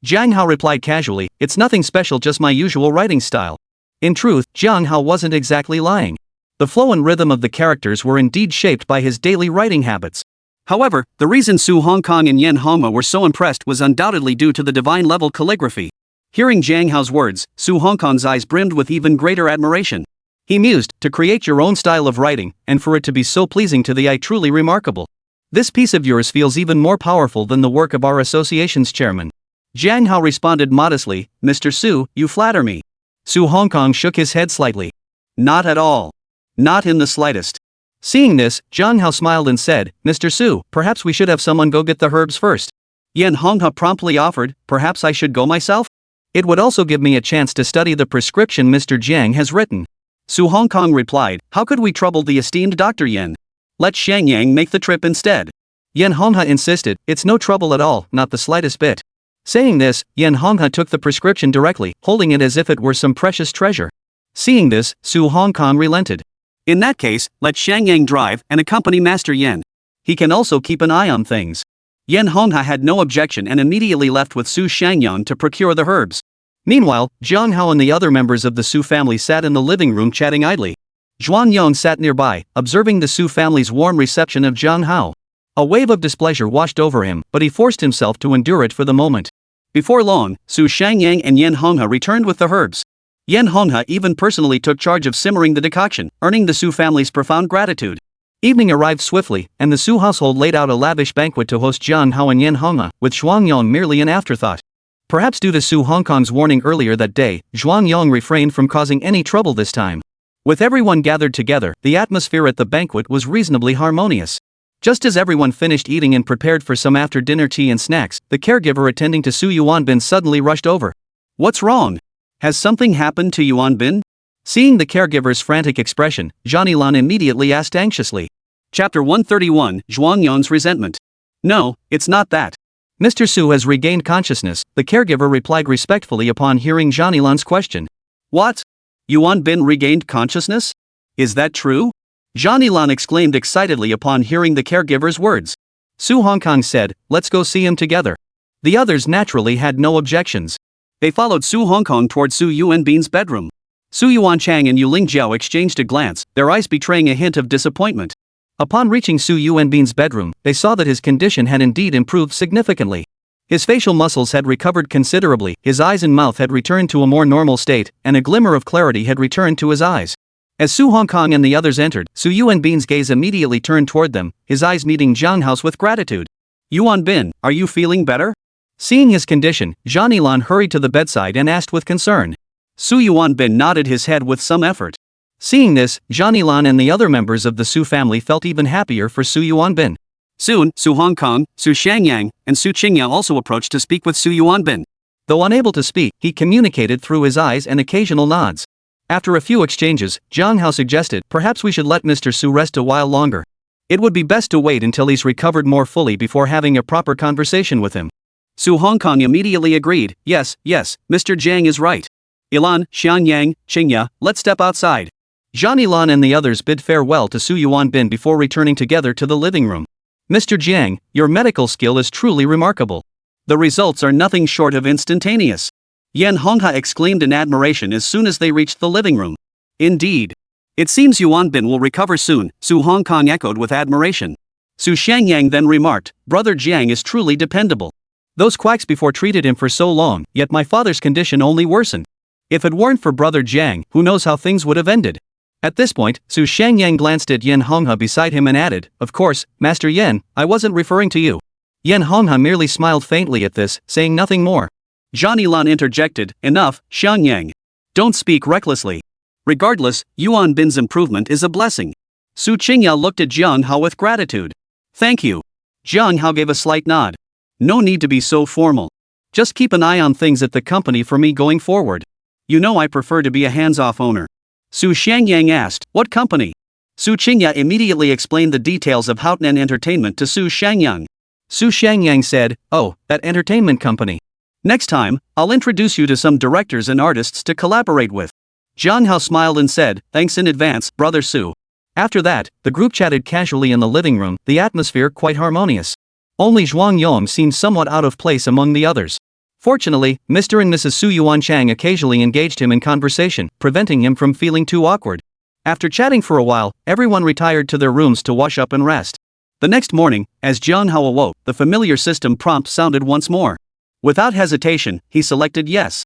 Jiang Hao replied casually, "It's nothing special, just my usual writing style." In truth, Jiang Hao wasn't exactly lying. The flow and rhythm of the characters were indeed shaped by his daily writing habits. However, the reason Su Hongkong and Yen Hongha were so impressed was undoubtedly due to the divine-level calligraphy. Hearing Jiang Hao's words, Su Hongkong's eyes brimmed with even greater admiration. He mused, "To create your own style of writing, and for it to be so pleasing to the eye, truly remarkable. This piece of yours feels even more powerful than the work of our association's chairman." Jiang Hao responded modestly, "Mr. Su, you flatter me." Su Hongkong shook his head slightly. "Not at all. Not in the slightest." Seeing this, Jiang Hao smiled and said, "Mr. Su, perhaps we should have someone go get the herbs first." Yen Hongha promptly offered, "Perhaps I should go myself? It would also give me a chance to study the prescription Mr. Jiang has written." Su Hongkong replied, "How could we trouble the esteemed Dr. Yen? Let Shang Yang make the trip instead." Yen Hongha insisted, "It's no trouble at all, not the slightest bit." Saying this, Yen Hongha took the prescription directly, holding it as if it were some precious treasure. Seeing this, Su Hongkong relented. "In that case, let Shang Yang drive and accompany Master Yen. He can also keep an eye on things." Yen Hongha had no objection and immediately left with Su Shangyan to procure the herbs. Meanwhile, Jiang Hao and the other members of the Su family sat in the living room chatting idly. Zhuang Yang sat nearby, observing the Su family's warm reception of Jiang Hao. A wave of displeasure washed over him, but he forced himself to endure it for the moment. Before long, Su Shangyang and Yen Hongha returned with the herbs. Yen Hongha even personally took charge of simmering the decoction, earning the Su family's profound gratitude. Evening arrived swiftly, and the Su household laid out a lavish banquet to host Jiang Hao and Yen Hongha, with Zhuang Yang merely an afterthought. Perhaps due to Su Hongkong's warning earlier that day, Zhuang Yang refrained from causing any trouble this time. With everyone gathered together, the atmosphere at the banquet was reasonably harmonious. Just as everyone finished eating and prepared for some after-dinner tea and snacks, the caregiver attending to Su Yuanbin suddenly rushed over. "What's wrong? Has something happened to Yuanbin?" Seeing the caregiver's frantic expression, Johnny Lan immediately asked anxiously. Chapter 131, Zhuang Yang's Resentment. "No, it's not that. Mr. Su has regained consciousness," the caregiver replied respectfully upon hearing Johnny Lan's question. "What? Yuanbin regained consciousness? Is that true?" Johnny Lan exclaimed excitedly upon hearing the caregiver's words. Su Hongkong said, "Let's go see him together." The others naturally had no objections. They followed Su Hongkong toward Su Yuanbin's bedroom. Su Yuanchang and Yu Lingjiao exchanged a glance, their eyes betraying a hint of disappointment. Upon reaching Su Yuanbin's bedroom, they saw that his condition had indeed improved significantly. His facial muscles had recovered considerably, his eyes and mouth had returned to a more normal state, and a glimmer of clarity had returned to his eyes. As Su Hongkong and the others entered, Su Yuanbin's gaze immediately turned toward them, his eyes meeting Jiang Hao's with gratitude. "Yuanbin, are you feeling better?" Seeing his condition, Johnny Lan hurried to the bedside and asked with concern. Su Yuanbin nodded his head with some effort. Seeing this, Johnny Lan and the other members of the Su family felt even happier for Su Yuanbin. Soon, Su Hongkong, Su Shangyang, and Su Qingyao also approached to speak with Su Yuanbin. Though unable to speak, he communicated through his eyes and occasional nods. After a few exchanges, Jiang Hao suggested, perhaps we should let Mr. Su rest a while longer. It would be best to wait until he's recovered more fully before having a proper conversation with him. Su Hongkong immediately agreed, yes, Mr. Jiang is right. Ilan, Xiangyang, Qingya, let's step outside. Zhang Ilan and the others bid farewell to Su Yuanbin before returning together to the living room. Mr. Jiang, your medical skill is truly remarkable. The results are nothing short of instantaneous. Yan Hongha exclaimed in admiration as soon as they reached the living room. Indeed. It seems Yuanbin will recover soon, Su Hongkong echoed with admiration. Su Xiangyang then remarked, Brother Jiang is truly dependable. Those quacks before treated him for so long, yet my father's condition only worsened. If it weren't for Brother Jiang, who knows how things would have ended. At this point, Su Xiangyang glanced at Yan Hongha beside him and added, of course, Master Yan, I wasn't referring to you. Yan Hongha merely smiled faintly at this, saying nothing more. Zhang Ilan interjected, enough, Xiangyang. Don't speak recklessly. Regardless, Yuan Bin's improvement is a blessing. Su Qingya looked at Jiang Hao with gratitude. Thank you. Jiang Hao gave a slight nod. No need to be so formal. Just keep an eye on things at the company for me going forward. You know I prefer to be a hands-off owner. Su Xiangyang asked, what company? Su Qingya immediately explained the details of Haotian Entertainment to Su Xiangyang. Su Xiangyang said, oh, that entertainment company. Next time, I'll introduce you to some directors and artists to collaborate with. Jiang Hao smiled and said, thanks in advance, Brother Su. After that, the group chatted casually in the living room, the atmosphere quite harmonious. Only Zhuang Yong seemed somewhat out of place among the others. Fortunately, Mr. and Mrs. Su Yuanchang occasionally engaged him in conversation, preventing him from feeling too awkward. After chatting for a while, everyone retired to their rooms to wash up and rest. The next morning, as Jiang Hao awoke, the familiar system prompt sounded once more. Without hesitation, he selected yes.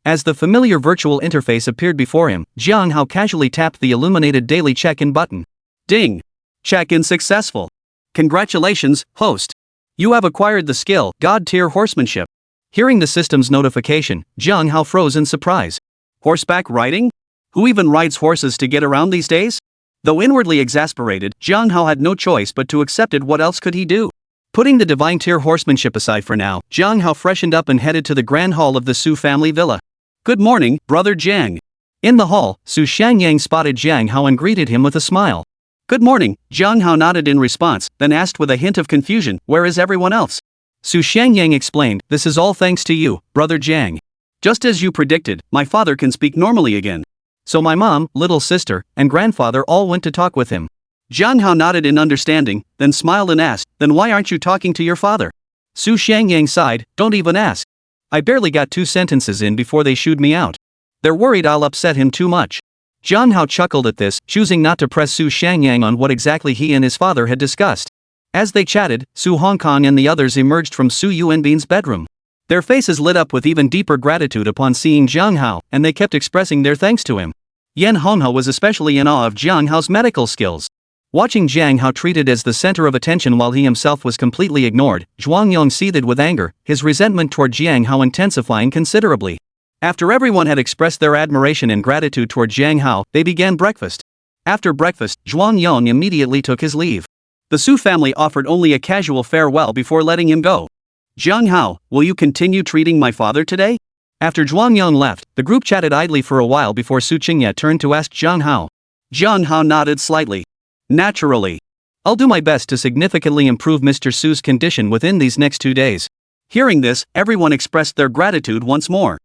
As the familiar virtual interface appeared before him, Jiang Hao casually tapped the illuminated daily check-in button. Ding! Check-in successful. Congratulations, host. You have acquired the skill, God-tier horsemanship. Hearing the system's notification, Jiang Hao froze in surprise. Horseback riding? Who even rides horses to get around these days? Though inwardly exasperated, Jiang Hao had no choice but to accept it. What else could he do? Putting the divine tier horsemanship aside for now, Jiang Hao freshened up and headed to the grand hall of the Su family villa. Good morning, Brother Jiang. In the hall, Su Xiangyang spotted Jiang Hao and greeted him with a smile. Good morning, Jiang Hao nodded in response, then asked with a hint of confusion, where is everyone else? Su Xiangyang explained, this is all thanks to you, Brother Jiang. Just as you predicted, my father can speak normally again. So my mom, little sister, and grandfather all went to talk with him. Jiang Hao nodded in understanding, then smiled and asked, then why aren't you talking to your father? Su Xiangyang sighed, don't even ask. I barely got 2 sentences in before they shooed me out. They're worried I'll upset him too much. Jiang Hao chuckled at this, choosing not to press Su Xiangyang on what exactly he and his father had discussed. As they chatted, Su Hongkong and the others emerged from Su Yuanbin's bedroom. Their faces lit up with even deeper gratitude upon seeing Jiang Hao, and they kept expressing their thanks to him. Yan Hongha was especially in awe of Jiang Hao's medical skills. Watching Jiang Hao treated as the center of attention while he himself was completely ignored, Zhuang Yong seethed with anger, his resentment toward Jiang Hao intensifying considerably. After everyone had expressed their admiration and gratitude toward Jiang Hao, they began breakfast. After breakfast, Zhuang Yong immediately took his leave. The Su family offered only a casual farewell before letting him go. Jiang Hao, will you continue treating my father today? After Zhuang Yong left, the group chatted idly for a while before Su Qingya turned to ask Jiang Hao. Jiang Hao nodded slightly. Naturally. I'll do my best to significantly improve Mr. Su's condition within these next 2 days. Hearing this, everyone expressed their gratitude once more.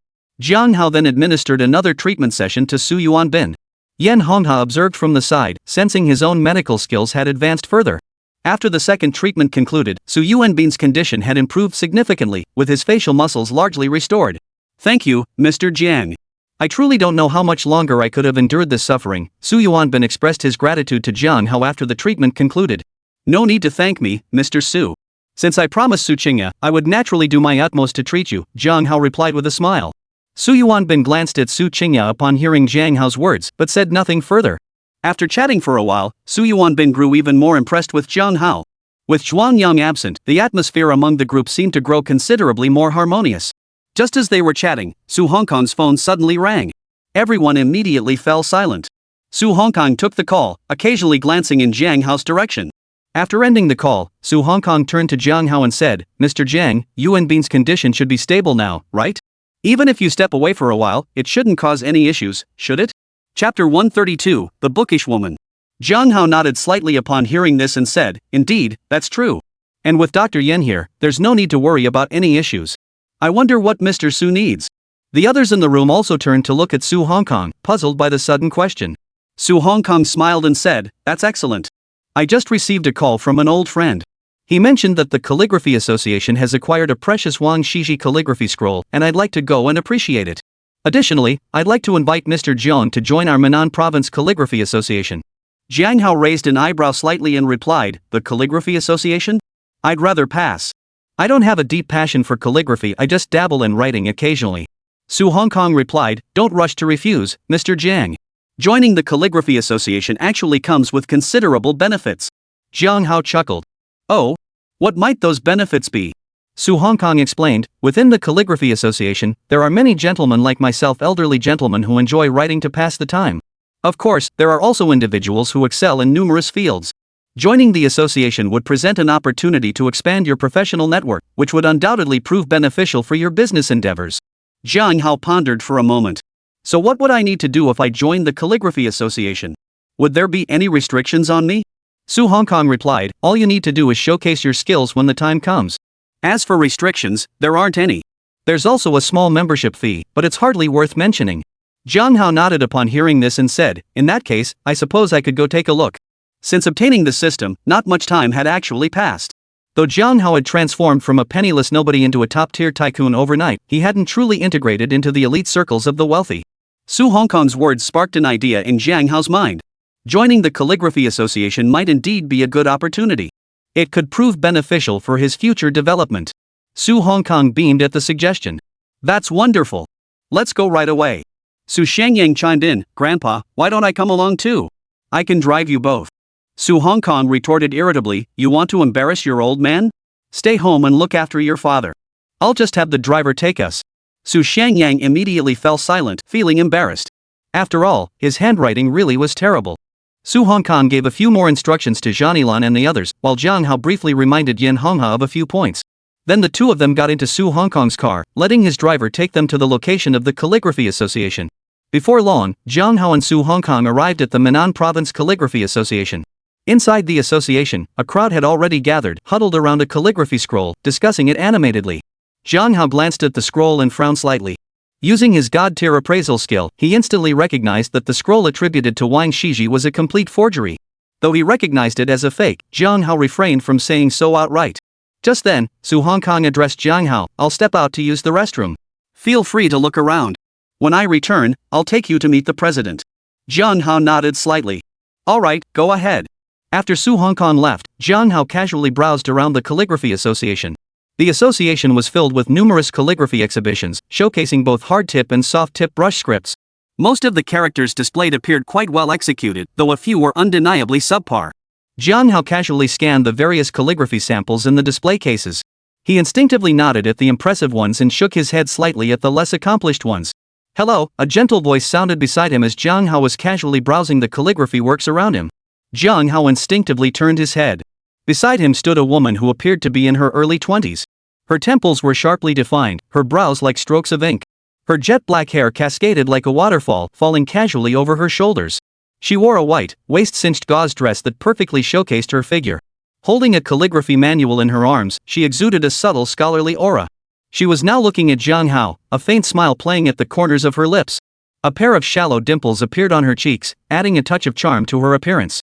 Jiang Hao then administered another treatment session to Su Yuanbin. Yan Hongha observed from the side, sensing his own medical skills had advanced further. After the second treatment concluded, Su Yuanbin's condition had improved significantly, with his facial muscles largely restored. Thank you, Mr. Jiang. I truly don't know how much longer I could have endured this suffering. Su Yuanbin expressed his gratitude to Jiang Hao after the treatment concluded. No need to thank me, Mr. Su. Since I promised Su Qingya, I would naturally do my utmost to treat you, Jiang Hao replied with a smile. Su Yuanbin glanced at Su Qingya upon hearing Jiang Hao's words, but said nothing further. After chatting for a while, Su Yuanbin grew even more impressed with Jiang Hao. With Zhuang Yang absent, the atmosphere among the group seemed to grow considerably more harmonious. Just as they were chatting, Su Hongkong's phone suddenly rang. Everyone immediately fell silent. Su Hongkong took the call, occasionally glancing in Jiang Hao's direction. After ending the call, Su Hongkong turned to Jiang Hao and said, Mr. Jiang, Yuanbin's condition should be stable now, right? Even if you step away for a while, it shouldn't cause any issues, should it? Chapter 132, The Bookish Woman. Jiang Hao nodded slightly upon hearing this and said, "Indeed, that's true. And with Dr. Yen here, there's no need to worry about any issues. I wonder what Mr. Su needs." The others in the room also turned to look at Su Hongkong, puzzled by the sudden question. Su Hongkong smiled and said, "That's excellent. I just received a call from an old friend. He mentioned that the Calligraphy Association has acquired a precious Wang Shiji calligraphy scroll, and I'd like to go and appreciate it. Additionally, I'd like to invite Mr. Jiang to join our Minnan Province Calligraphy Association." Jiang Hao raised an eyebrow slightly and replied, "The Calligraphy Association? I'd rather pass. I don't have a deep passion for calligraphy, I just dabble in writing occasionally." Su Hongkong replied, "Don't rush to refuse, Mr. Jiang. Joining the Calligraphy Association actually comes with considerable benefits." Jiang Hao chuckled. "Oh? What might those benefits be?" Su Hongkong explained, "Within the Calligraphy Association, there are many gentlemen like myself, elderly gentlemen who enjoy writing to pass the time. Of course, there are also individuals who excel in numerous fields. Joining the association would present an opportunity to expand your professional network, which would undoubtedly prove beneficial for your business endeavors." Jiang Hao pondered for a moment. "So what would I need to do if I joined the Calligraphy Association? Would there be any restrictions on me?" Su Hongkong replied, "All you need to do is showcase your skills when the time comes. As for restrictions, there aren't any. There's also a small membership fee, but it's hardly worth mentioning." Jiang Hao nodded upon hearing this and said, "In that case, I suppose I could go take a look." Since obtaining the system, not much time had actually passed. Though Jiang Hao had transformed from a penniless nobody into a top-tier tycoon overnight, he hadn't truly integrated into the elite circles of the wealthy. Su Hongkong's words sparked an idea in Jiang Hao's mind. Joining the Calligraphy Association might indeed be a good opportunity. It could prove beneficial for his future development. Su Hongkong beamed at the suggestion. "That's wonderful. Let's go right away." Su Shangyang chimed in, "Grandpa, why don't I come along too? I can drive you both." Su Hongkong retorted irritably, "You want to embarrass your old man? Stay home and look after your father. I'll just have the driver take us." Su Shangyang immediately fell silent, feeling embarrassed. After all, his handwriting really was terrible. Su Hongkong gave a few more instructions to Zhanilan and the others, while Jiang Hao briefly reminded Yin Hongha of a few points. Then the two of them got into Su Hongkong's car, letting his driver take them to the location of the Calligraphy Association. Before long, Jiang Hao and Su Hongkong arrived at the Minnan Province Calligraphy Association. Inside the association, a crowd had already gathered, huddled around a calligraphy scroll, discussing it animatedly. Jiang Hao glanced at the scroll and frowned slightly. Using his god-tier appraisal skill, he instantly recognized that the scroll attributed to Wang Shiji was a complete forgery. Though he recognized it as a fake, Jiang Hao refrained from saying so outright. Just then, Su Hongkong addressed Jiang Hao, "I'll step out to use the restroom. Feel free to look around. When I return, I'll take you to meet the president." Jiang Hao nodded slightly. "All right, go ahead." After Su Hongkong left, Jiang Hao casually browsed around the Calligraphy Association. The association was filled with numerous calligraphy exhibitions, showcasing both hard-tip and soft-tip brush scripts. Most of the characters displayed appeared quite well executed, though a few were undeniably subpar. Jiang Hao casually scanned the various calligraphy samples in the display cases. He instinctively nodded at the impressive ones and shook his head slightly at the less accomplished ones. "Hello," a gentle voice sounded beside him as Jiang Hao was casually browsing the calligraphy works around him. Jiang Hao instinctively turned his head. Beside him stood a woman who appeared to be in her early 20s. Her temples were sharply defined, her brows like strokes of ink. Her jet-black hair cascaded like a waterfall, falling casually over her shoulders. She wore a white, waist-cinched gauze dress that perfectly showcased her figure. Holding a calligraphy manual in her arms, she exuded a subtle scholarly aura. She was now looking at Jiang Hao, a faint smile playing at the corners of her lips. A pair of shallow dimples appeared on her cheeks, adding a touch of charm to her appearance.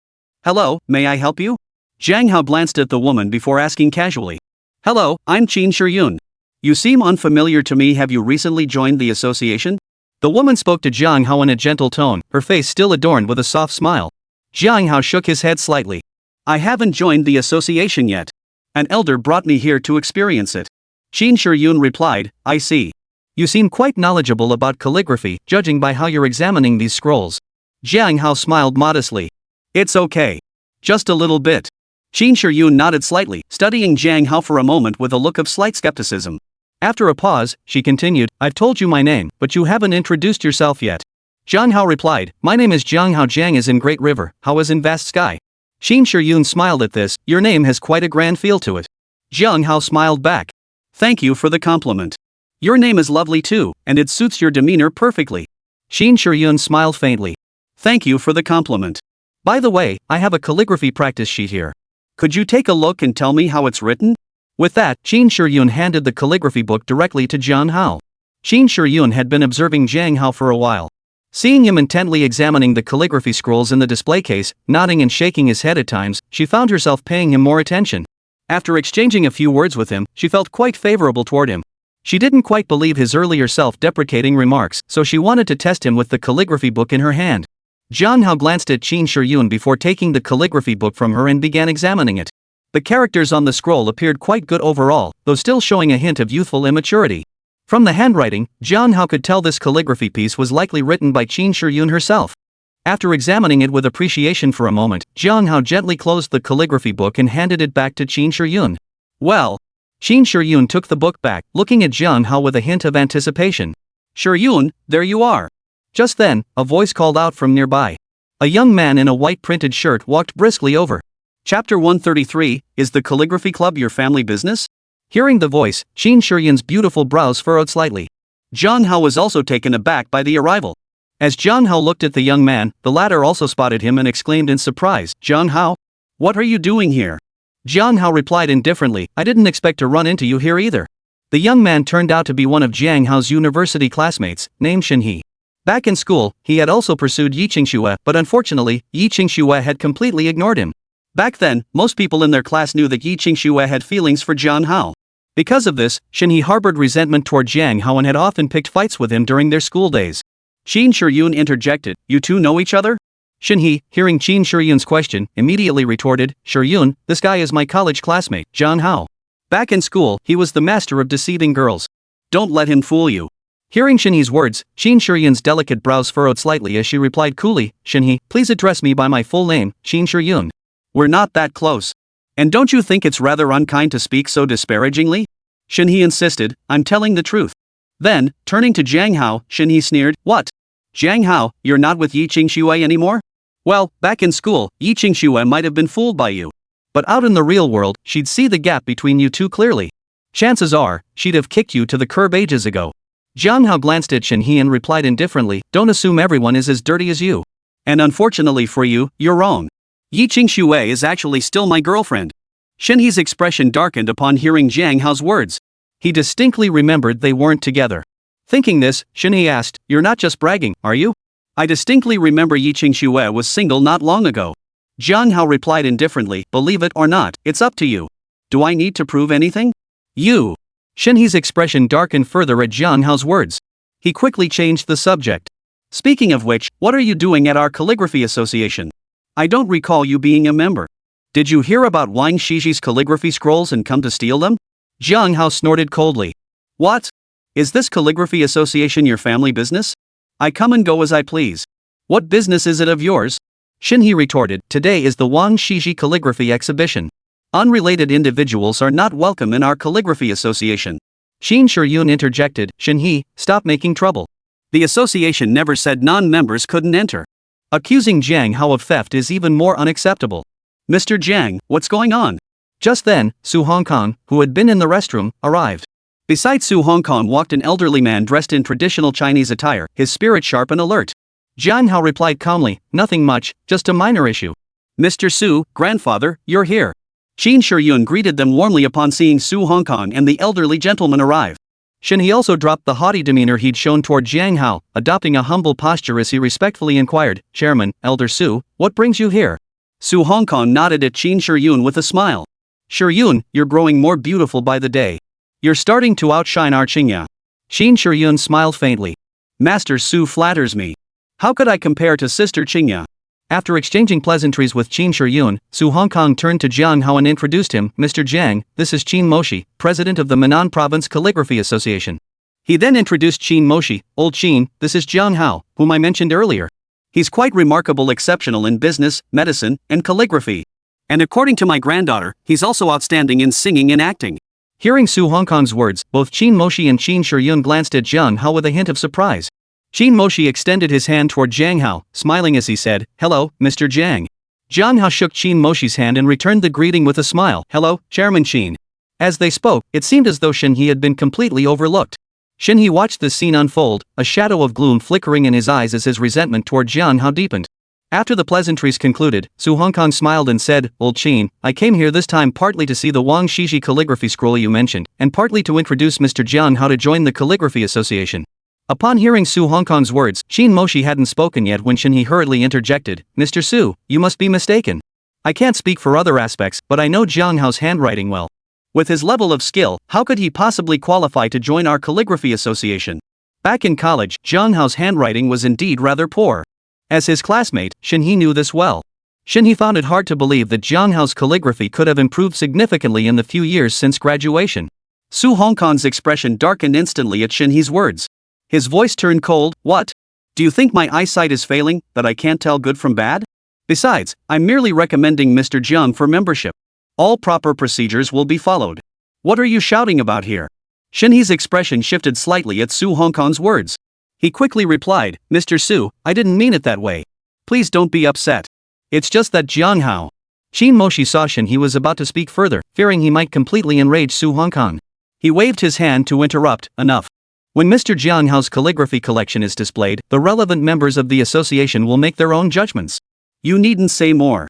"Hello, may I help you?" Jiang Hao glanced at the woman before asking casually. "Hello, I'm Qin Shiyun. You seem unfamiliar to me. Have you recently joined the association?" The woman spoke to Jiang Hao in a gentle tone, her face still adorned with a soft smile. Jiang Hao shook his head slightly. "I haven't joined the association yet. An elder brought me here to experience it." Qin Shiyun replied, "I see. You seem quite knowledgeable about calligraphy, judging by how you're examining these scrolls." Jiang Hao smiled modestly. "It's okay. Just a little bit." Qin Shiyun nodded slightly, studying Jiang Hao for a moment with a look of slight skepticism. After a pause, she continued, "I've told you my name, but you haven't introduced yourself yet." Jiang Hao replied, "My name is Jiang Hao. Jiang is in great river, Hao is in vast sky." Qin Shiyun smiled at this, "Your name has quite a grand feel to it." Jiang Hao smiled back. "Thank you for the compliment. Your name is lovely too, and it suits your demeanor perfectly." Qin Shiyun smiled faintly. Thank you for the compliment. By the way, I have a calligraphy practice sheet here. Could you take a look and tell me how it's written? With that, Qin Shiyun handed the calligraphy book directly to Jiang Hao. Qin Shiyun had been observing Jiang Hao for a while. Seeing him intently examining the calligraphy scrolls in the display case, nodding and shaking his head at times, she found herself paying him more attention. After exchanging a few words with him, she felt quite favorable toward him. She didn't quite believe his earlier self-deprecating remarks, so she wanted to test him with the calligraphy book in her hand. Jiang Hao glanced at Qin Shiyun before taking the calligraphy book from her and began examining it. The characters on the scroll appeared quite good overall, though still showing a hint of youthful immaturity. From the handwriting, Jiang Hao could tell this calligraphy piece was likely written by Qin Shiyun herself. After examining it with appreciation for a moment, Jiang Hao gently closed the calligraphy book and handed it back to Qin Shiyun. Well, Qin Shiyun took the book back, looking at Jiang Hao with a hint of anticipation. Shiyun, there you are. Just then, a voice called out from nearby. A young man in a white printed shirt walked briskly over. Chapter 133, Is the Calligraphy Club your family business? Hearing the voice, Qin Shiyun's beautiful brows furrowed slightly. Jiang Hao was also taken aback by the arrival. As Jiang Hao looked at the young man, the latter also spotted him and exclaimed in surprise, Jiang Hao? What are you doing here? Jiang Hao replied indifferently, I didn't expect to run into you here either. The young man turned out to be one of Jiang Hao's university classmates, named Shenhe. Back in school, he had also pursued Yi Qingxue, but unfortunately, Yi Qingxue had completely ignored him. Back then, most people in their class knew that Yi Qingxue had feelings for Jiang Hao. Because of this, Shenhe harbored resentment toward Jiang Hao and had often picked fights with him during their school days. Qin Shiyun interjected, You two know each other? Shenhe, hearing Qin Shiyun's question, immediately retorted, Shiyun, this guy is my college classmate, Jiang Hao. Back in school, he was the master of deceiving girls. Don't let him fool you. Hearing Shenhe's words, Qin Shiyun's delicate brows furrowed slightly as she replied coolly, Shenhe, please address me by my full name, Qin Shiyun. We're not that close. And don't you think it's rather unkind to speak so disparagingly? Shenhe insisted, I'm telling the truth. Then, turning to Jiang Hao, Shenhe sneered, What? Jiang Hao, you're not with Yi Qingxue anymore? Well, back in school, Yi Qingxue might have been fooled by you. But out in the real world, she'd see the gap between you two clearly. Chances are, she'd have kicked you to the curb ages ago. Jiang Hao glanced at Shenhe and replied indifferently, Don't assume everyone is as dirty as you. And unfortunately for you, you're wrong. Yi Qingxue is actually still my girlfriend. Shenhe's expression darkened upon hearing Jiang Hao's words. He distinctly remembered they weren't together. Thinking this, Shenhe asked, You're not just bragging, are you? I distinctly remember Yi Qingxue was single not long ago. Jiang Hao replied indifferently, Believe it or not, it's up to you. Do I need to prove anything? You. Shenhe's expression darkened further at Jiang Hao's words. He quickly changed the subject. Speaking of which, what are you doing at our calligraphy association? I don't recall you being a member. Did you hear about Wang Shiji's calligraphy scrolls and come to steal them? Jiang Hao snorted coldly. What? Is this calligraphy association your family business? I come and go as I please. What business is it of yours? Shenhe retorted, Today is the Wang Shiji calligraphy exhibition. Unrelated individuals are not welcome in our calligraphy association. Qin Shiyun interjected, Shenhe, stop making trouble. The association never said non-members couldn't enter. Accusing Jiang Hao of theft is even more unacceptable. Mr. Jiang, what's going on? Just then, Su Hongkong, who had been in the restroom, arrived. Beside Su Hongkong walked an elderly man dressed in traditional Chinese attire, his spirit sharp and alert. Jiang Hao replied calmly, Nothing much, just a minor issue. Mr. Su, grandfather, you're here. Qin Shiyun greeted them warmly upon seeing Su Hongkong and the elderly gentleman arrive. Shenhe also dropped the haughty demeanor he'd shown toward Jiang Hao, adopting a humble posture as he respectfully inquired, Chairman, Elder Su, what brings you here? Su Hongkong nodded at Qin Shiyun with a smile. Shiyun, you're growing more beautiful by the day. You're starting to outshine our Qingya. Qin Shiyun smiled faintly. Master Su flatters me. How could I compare to Sister Qingya? After exchanging pleasantries with Qin Shiyun, Su Hongkong turned to Jiang Hao and introduced him, Mr. Jiang, this is Qin Moshi, president of the Minnan Province Calligraphy Association. He then introduced Qin Moshi, Old Qin, this is Jiang Hao, whom I mentioned earlier. He's quite remarkable, exceptional in business, medicine, and calligraphy. And according to my granddaughter, he's also outstanding in singing and acting. Hearing Su Hongkong's words, both Qin Moshi and Qin Shiyun glanced at Jiang Hao with a hint of surprise. Qin Moshi extended his hand toward Jiang Hao, smiling as he said, Hello, Mr. Jiang. Jiang Hao shook Qin Moshi's hand and returned the greeting with a smile, Hello, Chairman Qin. As they spoke, it seemed as though Shenhe had been completely overlooked. Shenhe watched the scene unfold, a shadow of gloom flickering in his eyes as his resentment toward Jiang Hao deepened. After the pleasantries concluded, Su Hongkong smiled and said, "Old Chin, I came here this time partly to see the Wang Shishi calligraphy scroll you mentioned, and partly to introduce Mr. Jiang how to join the Calligraphy Association." Upon hearing Su Hongkong's words, Qin Moshi hadn't spoken yet when Shinhee hurriedly interjected, "Mr. Su, you must be mistaken. I can't speak for other aspects, but I know Jiang Hao's handwriting well. With his level of skill, how could he possibly qualify to join our Calligraphy Association?" Back in college, Jiang Hao's handwriting was indeed rather poor. As his classmate, Shinhee knew this well. Shinhee found it hard to believe that Jiang Hao's calligraphy could have improved significantly in the few years since graduation. Su Hongkong's expression darkened instantly at Shinhee's words. His voice turned cold. "What? Do you think my eyesight is failing, that I can't tell good from bad? Besides, I'm merely recommending Mr. Jiang for membership. All proper procedures will be followed. What are you shouting about here?" Shinhee's expression shifted slightly at Su Hongkong's words. He quickly replied, "Mr. Su, I didn't mean it that way. Please don't be upset. It's just that Jiang Hao." Qin Moshi saw Shinhee was about to speak further, fearing he might completely enrage Su Hongkong. He waved his hand to interrupt. "Enough. When Mr. Jiang Hao's calligraphy collection is displayed, the relevant members of the association will make their own judgments. You needn't say more."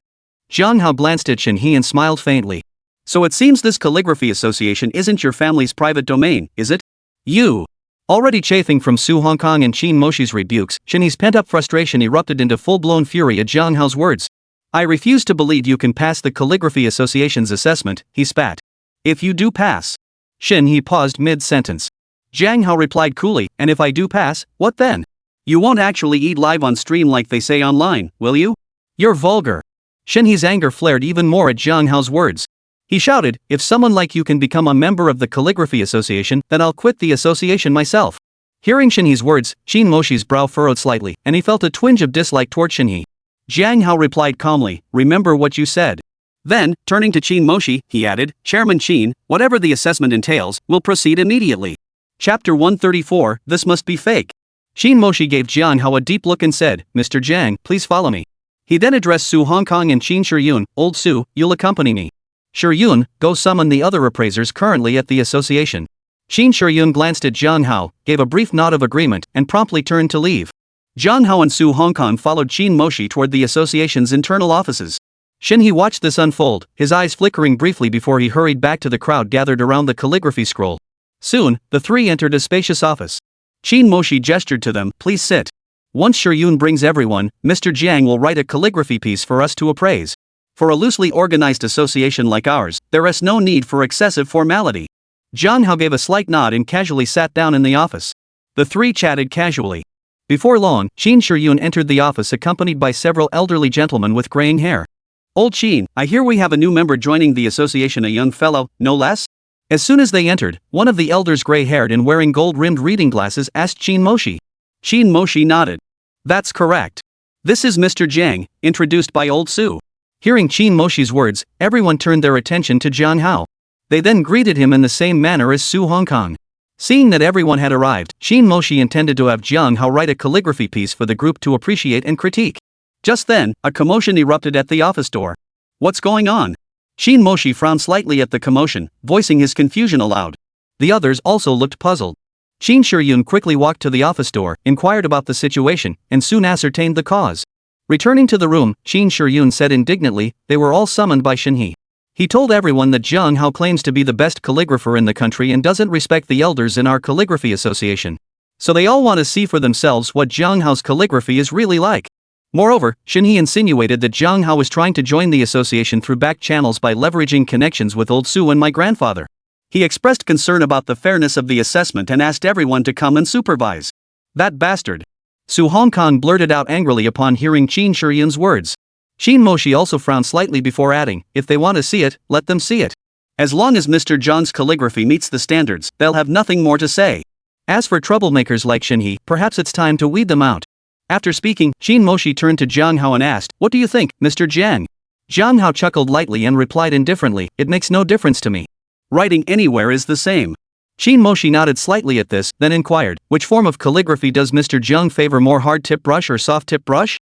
Jiang Hao glanced at Shinhee and smiled faintly. "So it seems this calligraphy association isn't your family's private domain, is it? You." Already chafing from Su Hongkong and Qin Moshi's rebukes, Shinhee's pent-up frustration erupted into full-blown fury at Jiang Hao's words. "I refuse to believe you can pass the Calligraphy Association's assessment," he spat. "If you do pass..." Shinhee paused mid-sentence. Jiang Hao replied coolly, "And if I do pass, what then? You won't actually eat live on stream like they say online, will you? You're vulgar." Shinhee's anger flared even more at Jiang Hao's words. He shouted, "If someone like you can become a member of the Calligraphy Association, then I'll quit the association myself." Hearing Shinhee's words, Qin Moshi's brow furrowed slightly, and he felt a twinge of dislike toward Shinhee. Jiang Hao replied calmly, "Remember what you said." Then, turning to Qin Moshi, he added, "Chairman Qin, whatever the assessment entails, will proceed immediately." Chapter 134, This Must Be Fake. Qin Moshi gave Jiang Hao a deep look and said, "Mr. Jiang, please follow me." He then addressed Su Hongkong and Qin Shiyun, "Old Su, you'll accompany me. Shiyun, go summon the other appraisers currently at the association." Qin Shiyun glanced at Jiang Hao, gave a brief nod of agreement, and promptly turned to leave. Jiang Hao and Su Hongkong followed Qin Moshi toward the association's internal offices. Shinhee watched this unfold, his eyes flickering briefly before he hurried back to the crowd gathered around the calligraphy scroll. Soon, the three entered a spacious office. Qin Moshi gestured to them, "Please sit. Once Shiyun brings everyone, Mr. Jiang will write a calligraphy piece for us to appraise. For a loosely organized association like ours, there is no need for excessive formality." Jiang Hao gave a slight nod and casually sat down in the office. The three chatted casually. Before long, Qin Shiyun entered the office accompanied by several elderly gentlemen with graying hair. "Old Qin, I hear we have a new member joining the association, a young fellow, no less?" As soon as they entered, one of the elders, gray-haired and wearing gold-rimmed reading glasses, asked Qin Moshi. Qin Moshi nodded. "That's correct. This is Mr. Jiang, introduced by Old Su." Hearing Qin Moshi's words, everyone turned their attention to Jiang Hao. They then greeted him in the same manner as Su Hongkong. Seeing that everyone had arrived, Qin Moshi intended to have Jiang Hao write a calligraphy piece for the group to appreciate and critique. Just then, a commotion erupted at the office door. "What's going on?" Qin Moshi frowned slightly at the commotion, voicing his confusion aloud. The others also looked puzzled. Qin Shiyun quickly walked to the office door, inquired about the situation, and soon ascertained the cause. Returning to the room, Qin Shiyun said indignantly, they were all summoned by Shinhee. He told everyone that Jiang Hao claims to be the best calligrapher in the country and doesn't respect the elders in our calligraphy association. So they all want to see for themselves what Jiang Hao's calligraphy is really like. Moreover, Shinhee insinuated that Jiang Hao was trying to join the association through back channels by leveraging connections with Old Su and my grandfather. He expressed concern about the fairness of the assessment and asked everyone to come and supervise. That bastard. Su Hongkong blurted out angrily upon hearing Qin Shiyun's words. Qin Moshi also frowned slightly before adding, if they want to see it, let them see it. As long as Mr. Jiang's calligraphy meets the standards, they'll have nothing more to say. As for troublemakers like Shinhee, perhaps it's time to weed them out. After speaking, Qin Moshi turned to Jiang Hao and asked, what do you think, Mr. Jiang? Jiang Hao chuckled lightly and replied indifferently, it makes no difference to me. Writing anywhere is the same. Qin Moshi nodded slightly at this, then inquired, which form of calligraphy does Mr. Jiang favor, more hard-tip brush or soft-tip brush?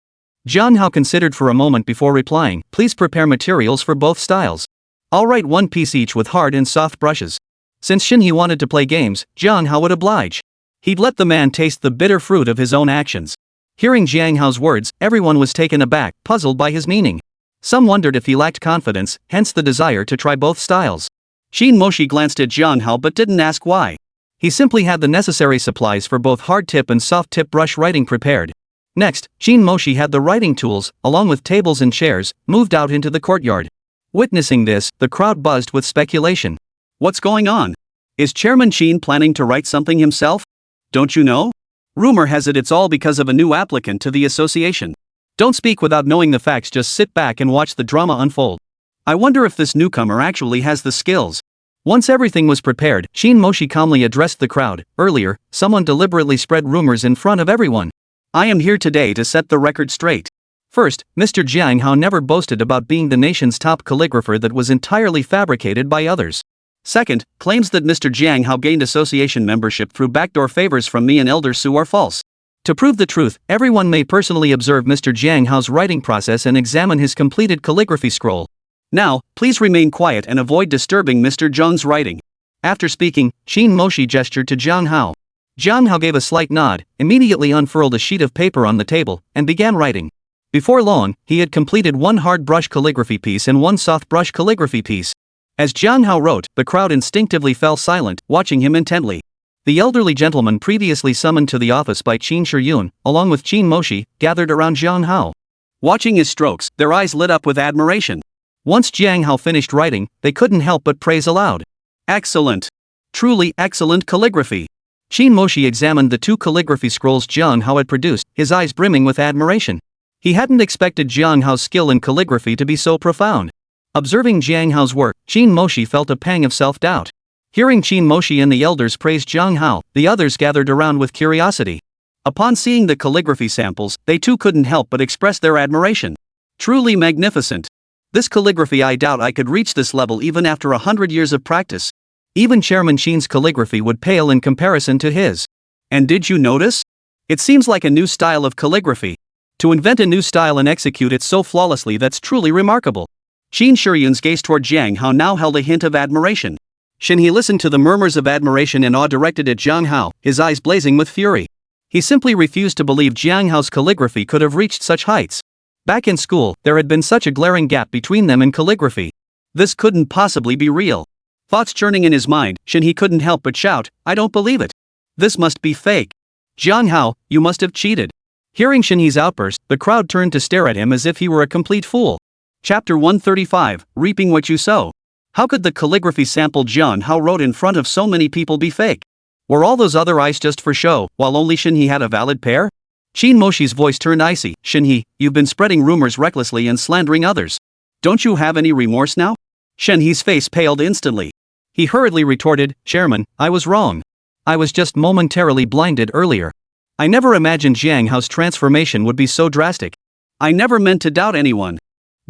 Jiang Hao considered for a moment before replying, please prepare materials for both styles. I'll write one piece each with hard and soft brushes. Since Shinhee wanted to play games, Jiang Hao would oblige. He'd let the man taste the bitter fruit of his own actions. Hearing Jiang Hao's words, everyone was taken aback, puzzled by his meaning. Some wondered if he lacked confidence, hence the desire to try both styles. Shin Moshi glanced at Jiang Hao but didn't ask why. He simply had the necessary supplies for both hard-tip and soft-tip brush writing prepared. Next, Shin Moshi had the writing tools, along with tables and chairs, moved out into the courtyard. Witnessing this, the crowd buzzed with speculation. What's going on? Is Chairman Shin planning to write something himself? Don't you know? Rumor has it it's all because of a new applicant to the association. Don't speak without knowing the facts, just sit back and watch the drama unfold. I wonder if this newcomer actually has the skills. Once everything was prepared, Shin Moshi calmly addressed the crowd. Earlier, someone deliberately spread rumors in front of everyone. I am here today to set the record straight. First, Mr. Jiang Hao never boasted about being the nation's top calligrapher, that was entirely fabricated by others. Second, claims that Mr. Jiang Hao gained association membership through backdoor favors from me and Elder Su are false. To prove the truth, everyone may personally observe Mr. Jiang Hao's writing process and examine his completed calligraphy scroll. Now, please remain quiet and avoid disturbing Mr. Zheng's writing. After speaking, Shin Moshi gestured to Jiang Hao. Jiang Hao gave a slight nod, immediately unfurled a sheet of paper on the table, and began writing. Before long, he had completed one hard brush calligraphy piece and one soft brush calligraphy piece. As Jiang Hao wrote, the crowd instinctively fell silent, watching him intently. The elderly gentleman previously summoned to the office by Qin Shiyun, along with Shin Moshi, gathered around Jiang Hao. Watching his strokes, their eyes lit up with admiration. Once Jiang Hao finished writing, they couldn't help but praise aloud. Excellent! Truly excellent calligraphy! Shin Moshi examined the two calligraphy scrolls Jiang Hao had produced, his eyes brimming with admiration. He hadn't expected Jiang Hao's skill in calligraphy to be so profound. Observing Jiang Hao's work, Shin Moshi felt a pang of self-doubt. Hearing Shin Moshi and the elders praise Jiang Hao, the others gathered around with curiosity. Upon seeing the calligraphy samples, they too couldn't help but express their admiration. Truly magnificent! This calligraphy, I doubt I could reach this level even after 100 years of practice. Even Chairman Shin's calligraphy would pale in comparison to his. And did you notice? It seems like a new style of calligraphy. To invent a new style and execute it so flawlessly, that's truly remarkable. Qin Shiyun's gaze toward Jiang Hao now held a hint of admiration. Shin He listened to the murmurs of admiration and awe directed at Jiang Hao, his eyes blazing with fury. He simply refused to believe Jiang Hao's calligraphy could have reached such heights. Back in school, there had been such a glaring gap between them in calligraphy. This couldn't possibly be real. Thoughts churning in his mind, Shin He couldn't help but shout, I don't believe it. This must be fake. Jiang Hao, you must have cheated. Hearing Shin He's outburst, the crowd turned to stare at him as if he were a complete fool. Chapter 135, Reaping What You Sow. How could the calligraphy sample Jiang Hao wrote in front of so many people be fake? Were all those other eyes just for show, while only Shin He had a valid pair? Shin Moshi's voice turned icy. Shin He, you've been spreading rumors recklessly and slandering others. Don't you have any remorse now? Shin He's face paled instantly. He hurriedly retorted, Chairman, I was wrong. I was just momentarily blinded earlier. I never imagined Jiang Hao's transformation would be so drastic. I never meant to doubt anyone.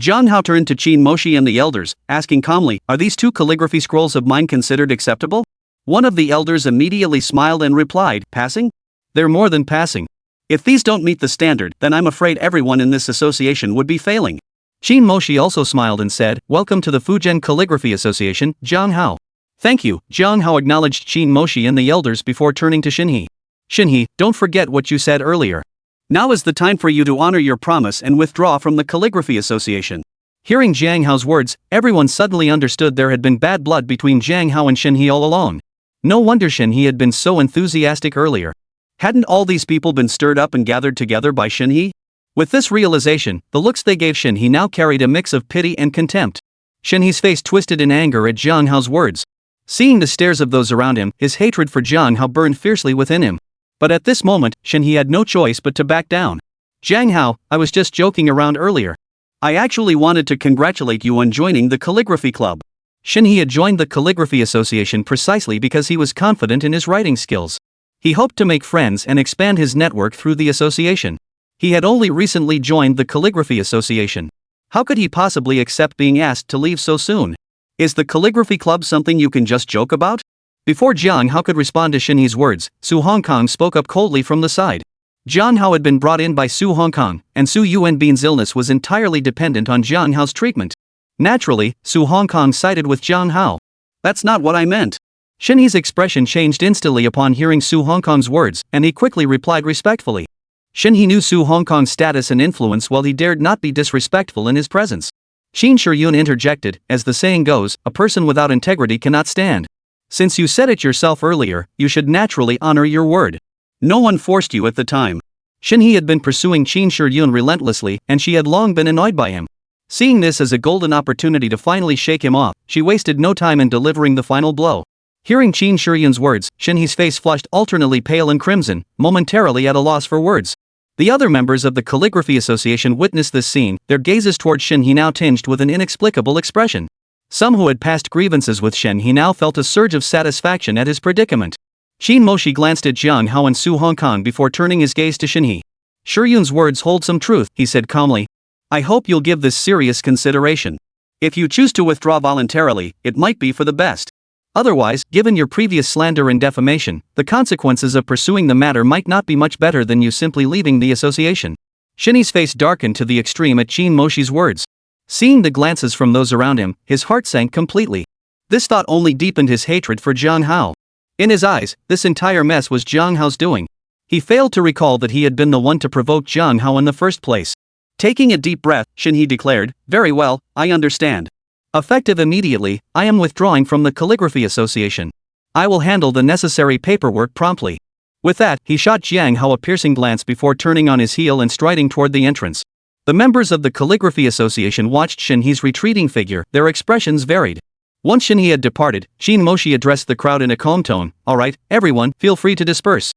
Jiang Hao turned to Qin Moshi and the elders, asking calmly, are these two calligraphy scrolls of mine considered acceptable? One of the elders immediately smiled and replied, passing? They're more than passing. If these don't meet the standard, then I'm afraid everyone in this association would be failing. Qin Moshi also smiled and said, Welcome to the Fujian Calligraphy Association, Jiang Hao. Thank you. Jiang Hao acknowledged Qin Moshi and the elders before turning to Shin He. Shin He, don't forget what you said earlier. Now is the time for you to honor your promise and withdraw from the Calligraphy Association. Hearing Jiang Hao's words, everyone suddenly understood there had been bad blood between Jiang Hao and Shin He all along. No wonder Shin He had been so enthusiastic earlier. Hadn't all these people been stirred up and gathered together by Shin He? With this realization, the looks they gave Shin He now carried a mix of pity and contempt. Shin He's face twisted in anger at Jiang Hao's words. Seeing the stares of those around him, his hatred for Jiang Hao burned fiercely within him. But at this moment, Shin He had no choice but to back down. Jiang Hao, I was just joking around earlier. I actually wanted to congratulate you on joining the calligraphy club. Shin He had joined the Calligraphy Association precisely because he was confident in his writing skills. He hoped to make friends and expand his network through the association. He had only recently joined the Calligraphy Association. How could he possibly accept being asked to leave so soon? Is the calligraphy club something you can just joke about? Before Jiang Hao could respond to Shin He's words, Su Hongkong spoke up coldly from the side. Jiang Hao had been brought in by Su Hongkong, and Su Yuanbin's illness was entirely dependent on Jiang Hao's treatment. Naturally, Su Hongkong sided with Jiang Hao. That's not what I meant. Shin He's expression changed instantly upon hearing Su Hongkong's words, and he quickly replied respectfully. Shin He knew Su Hongkong's status and influence while he dared not be disrespectful in his presence. Qin Shiyun interjected, as the saying goes, a person without integrity cannot stand. Since you said it yourself earlier, you should naturally honor your word. No one forced you at the time. Shin He had been pursuing Qin Shiyun relentlessly, and she had long been annoyed by him. Seeing this as a golden opportunity to finally shake him off, she wasted no time in delivering the final blow. Hearing Qin Shiyun's words, Shin He's face flushed alternately pale and crimson, momentarily at a loss for words. The other members of the Calligraphy Association witnessed this scene, their gazes toward Shin He now tinged with an inexplicable expression. Some who had past grievances with Shin He now felt a surge of satisfaction at his predicament. Qin Moshi glanced at Jiang Hao and Su Hongkong before turning his gaze to Shin He. Shiyun's words hold some truth, he said calmly. I hope you'll give this serious consideration. If you choose to withdraw voluntarily, it might be for the best. Otherwise, given your previous slander and defamation, the consequences of pursuing the matter might not be much better than you simply leaving the association. Shin He's face darkened to the extreme at Qin Moshi's words. Seeing the glances from those around him, his heart sank completely. This thought only deepened his hatred for Jiang Hao. In his eyes, this entire mess was Jiang Hao's doing. He failed to recall that he had been the one to provoke Jiang Hao in the first place. Taking a deep breath, Shin He declared, very well, I understand. Effective immediately, I am withdrawing from the Calligraphy Association. I will handle the necessary paperwork promptly. With that, he shot Jiang Hao a piercing glance before turning on his heel and striding toward the entrance. The members of the Calligraphy Association watched Shin He's retreating figure, their expressions varied. Once Shin He had departed, Qin Moshi addressed the crowd in a calm tone, alright, everyone, feel free to disperse.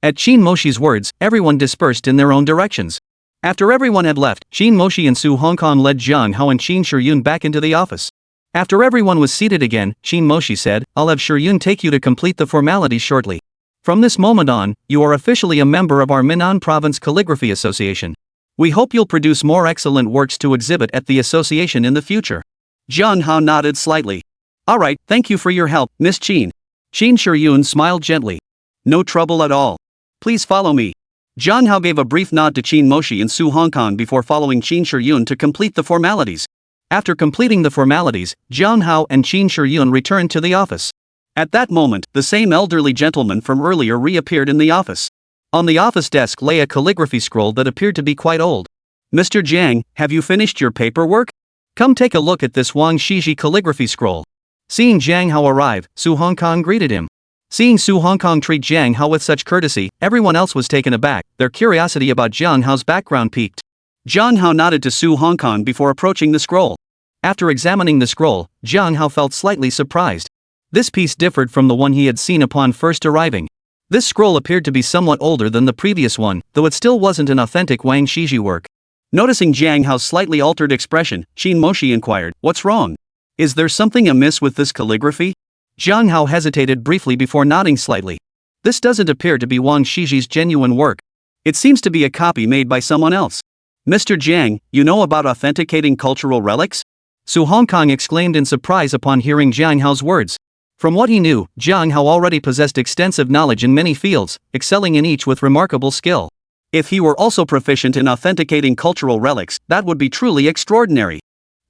At Qin Moshi's words, everyone dispersed in their own directions. After everyone had left, Qin Moshi and Su Hongkong led Jiang Hao and Qin Shiyun back into the office. After everyone was seated again, Qin Moshi said, I'll have Shiyun take you to complete the formalities shortly. From this moment on, you are officially a member of our Min'an Province Calligraphy Association. We hope you'll produce more excellent works to exhibit at the association in the future. Jiang Hao nodded slightly. Alright, thank you for your help, Miss Qin. Qin Shiyun smiled gently. No trouble at all. Please follow me. Jiang Hao gave a brief nod to Qin Moshi and Su Hongkong before following Qin Shiyun to complete the formalities. After completing the formalities, Jiang Hao and Qin Shiyun returned to the office. At that moment, the same elderly gentleman from earlier reappeared in the office. On the office desk lay a calligraphy scroll that appeared to be quite old. Mr. Jiang, have you finished your paperwork? Come take a look at this Wang Shiji calligraphy scroll. Seeing Jiang Hao arrive, Su Hongkong greeted him. Seeing Su Hongkong treat Jiang Hao with such courtesy, everyone else was taken aback, their curiosity about Jiang Hao's background piqued. Jiang Hao nodded to Su Hongkong before approaching the scroll. After examining the scroll, Jiang Hao felt slightly surprised. This piece differed from the one he had seen upon first arriving. This scroll appeared to be somewhat older than the previous one, though it still wasn't an authentic Wang Shiji work. Noticing Jiang Hao's slightly altered expression, Qin Moshi inquired, what's wrong? Is there something amiss with this calligraphy? Jiang Hao hesitated briefly before nodding slightly. This doesn't appear to be Wang Shiji's genuine work. It seems to be a copy made by someone else. Mr. Jiang, you know about authenticating cultural relics? Su Hongkong exclaimed in surprise upon hearing Jiang Hao's words. From what he knew, Jiang Hao already possessed extensive knowledge in many fields, excelling in each with remarkable skill. If he were also proficient in authenticating cultural relics, that would be truly extraordinary.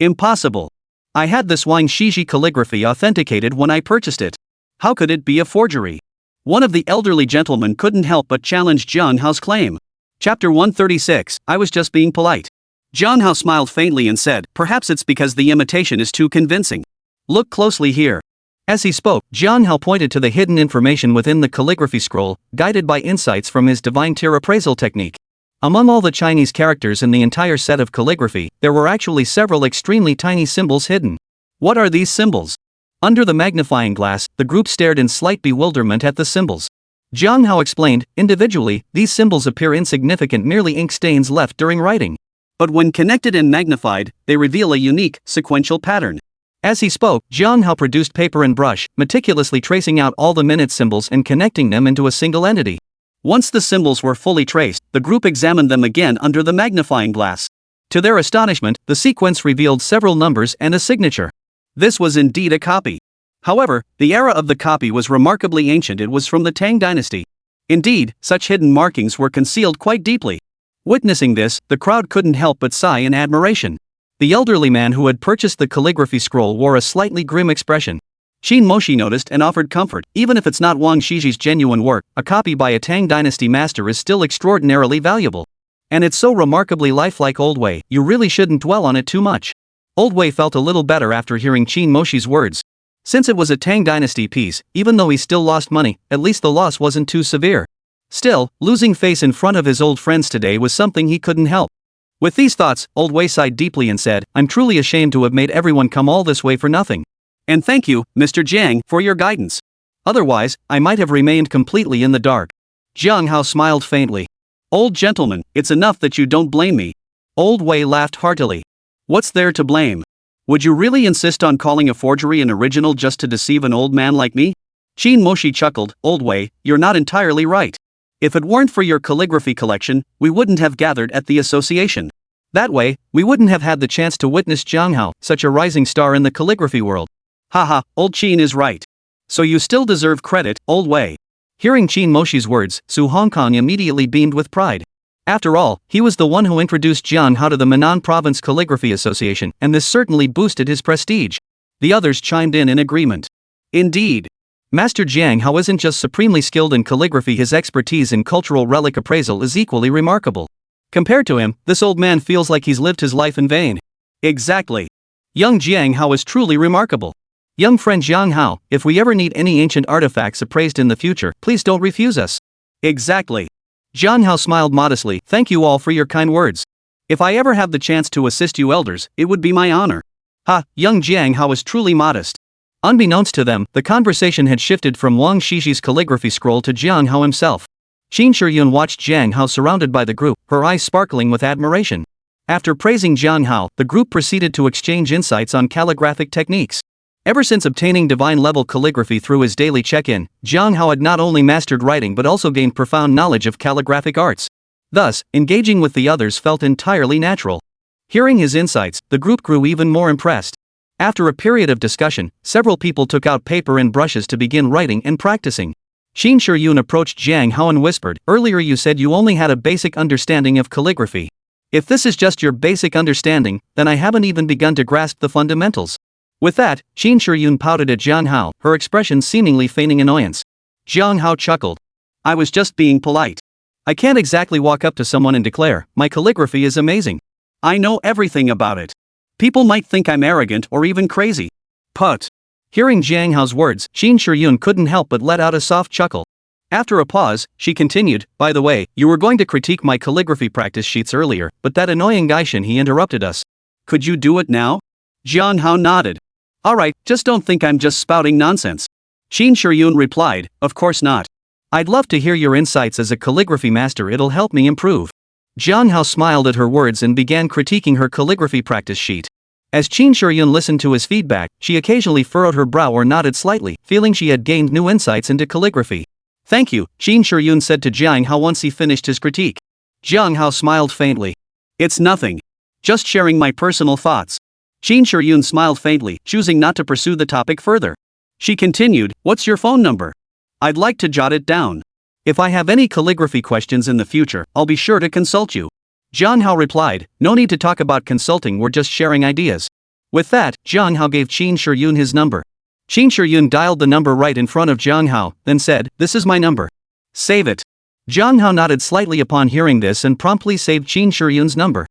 Impossible. I had this Wang Shiji calligraphy authenticated when I purchased it. How could it be a forgery? One of the elderly gentlemen couldn't help but challenge Jiang Hao's claim. Chapter 136, I was just being polite. Jiang Hao smiled faintly and said, perhaps it's because the imitation is too convincing. Look closely here. As he spoke, Jiang Hao pointed to the hidden information within the calligraphy scroll, guided by insights from his divine tear appraisal technique. Among all the Chinese characters in the entire set of calligraphy, there were actually several extremely tiny symbols hidden. What are these symbols? Under the magnifying glass, the group stared in slight bewilderment at the symbols. Jiang Hao explained, individually, these symbols appear insignificant, merely ink stains left during writing. But when connected and magnified, they reveal a unique, sequential pattern. As he spoke, Jiang Hao produced paper and brush, meticulously tracing out all the minute symbols and connecting them into a single entity. Once the symbols were fully traced, the group examined them again under the magnifying glass. To their astonishment, the sequence revealed several numbers and a signature. This was indeed a copy. However, the era of the copy was remarkably ancient. It was from the Tang dynasty. Indeed, such hidden markings were concealed quite deeply. Witnessing this, the crowd couldn't help but sigh in admiration. The elderly man who had purchased the calligraphy scroll wore a slightly grim expression. Qin Moshi noticed and offered comfort. Even if it's not Wang Shiji's genuine work, a copy by a Tang Dynasty master is still extraordinarily valuable. And it's so remarkably lifelike Old Wei, you really shouldn't dwell on it too much. Old Wei felt a little better after hearing Qin Moshi's words. Since it was a Tang Dynasty piece, even though he still lost money, at least the loss wasn't too severe. Still, losing face in front of his old friends today was something he couldn't help. With these thoughts, Old Wei sighed deeply and said, I'm truly ashamed to have made everyone come all this way for nothing. And thank you, Mr. Jiang, for your guidance. Otherwise, I might have remained completely in the dark. Jiang Hao smiled faintly. Old gentleman, it's enough that you don't blame me. Old Wei laughed heartily. What's there to blame? Would you really insist on calling a forgery an original just to deceive an old man like me? Qin Moshi chuckled. Old Wei, you're not entirely right. If it weren't for your calligraphy collection, we wouldn't have gathered at the association. That way, we wouldn't have had the chance to witness Jiang Hao, such a rising star in the calligraphy world. Haha, old Qin is right. So you still deserve credit, Old Wei. Hearing Qin Moshi's words, Su Hongkong immediately beamed with pride. After all, he was the one who introduced Jiang Hao to the Minnan Province Calligraphy Association, and this certainly boosted his prestige. The others chimed in agreement. Indeed. Master Jiang Hao isn't just supremely skilled in calligraphy, his expertise in cultural relic appraisal is equally remarkable. Compared to him, this old man feels like he's lived his life in vain. Exactly. Young Jiang Hao is truly remarkable. Young friend Jiang Hao, if we ever need any ancient artifacts appraised in the future, please don't refuse us. Exactly. Jiang Hao smiled modestly. Thank you all for your kind words. If I ever have the chance to assist you elders, it would be my honor. Ha, young Jiang Hao is truly modest. Unbeknownst to them, the conversation had shifted from Wang Shiji's calligraphy scroll to Jiang Hao himself. Qin Shiyun watched Jiang Hao surrounded by the group, her eyes sparkling with admiration. After praising Jiang Hao, the group proceeded to exchange insights on calligraphic techniques. Ever since obtaining divine-level calligraphy through his daily check-in, Jiang Hao had not only mastered writing but also gained profound knowledge of calligraphic arts. Thus, engaging with the others felt entirely natural. Hearing his insights, the group grew even more impressed. After a period of discussion, several people took out paper and brushes to begin writing and practicing. Qin Shiyun approached Jiang Hao and whispered, Earlier you said you only had a basic understanding of calligraphy. If this is just your basic understanding, then I haven't even begun to grasp the fundamentals. With that, Qin Shiyun pouted at Jiang Hao, her expression seemingly feigning annoyance. Jiang Hao chuckled. I was just being polite. I can't exactly walk up to someone and declare, my calligraphy is amazing. I know everything about it. People might think I'm arrogant or even crazy. Put. Hearing Jiang Hao's words, Qin Shiyun couldn't help but let out a soft chuckle. After a pause, she continued, By the way, you were going to critique my calligraphy practice sheets earlier, but that annoying Gaishin he interrupted us. Could you do it now? Jiang Hao nodded. Alright, just don't think I'm just spouting nonsense. Qin Shiyun replied, Of course not. I'd love to hear your insights as a calligraphy master, it'll help me improve. Jiang Hao smiled at her words and began critiquing her calligraphy practice sheet. As Qin Shiyun listened to his feedback, she occasionally furrowed her brow or nodded slightly, feeling she had gained new insights into calligraphy. Thank you, Qin Shiyun said to Jiang Hao once he finished his critique. Jiang Hao smiled faintly. It's nothing. Just sharing my personal thoughts. Qin Shiyun smiled faintly, choosing not to pursue the topic further. She continued, What's your phone number? I'd like to jot it down. If I have any calligraphy questions in the future, I'll be sure to consult you. Jiang Hao replied, No need to talk about consulting, we're just sharing ideas. With that, Jiang Hao gave Qin Shiyun his number. Qin Shiyun dialed the number right in front of Jiang Hao, then said, This is my number. Save it. Jiang Hao nodded slightly upon hearing this and promptly saved Qin Shiyun's number.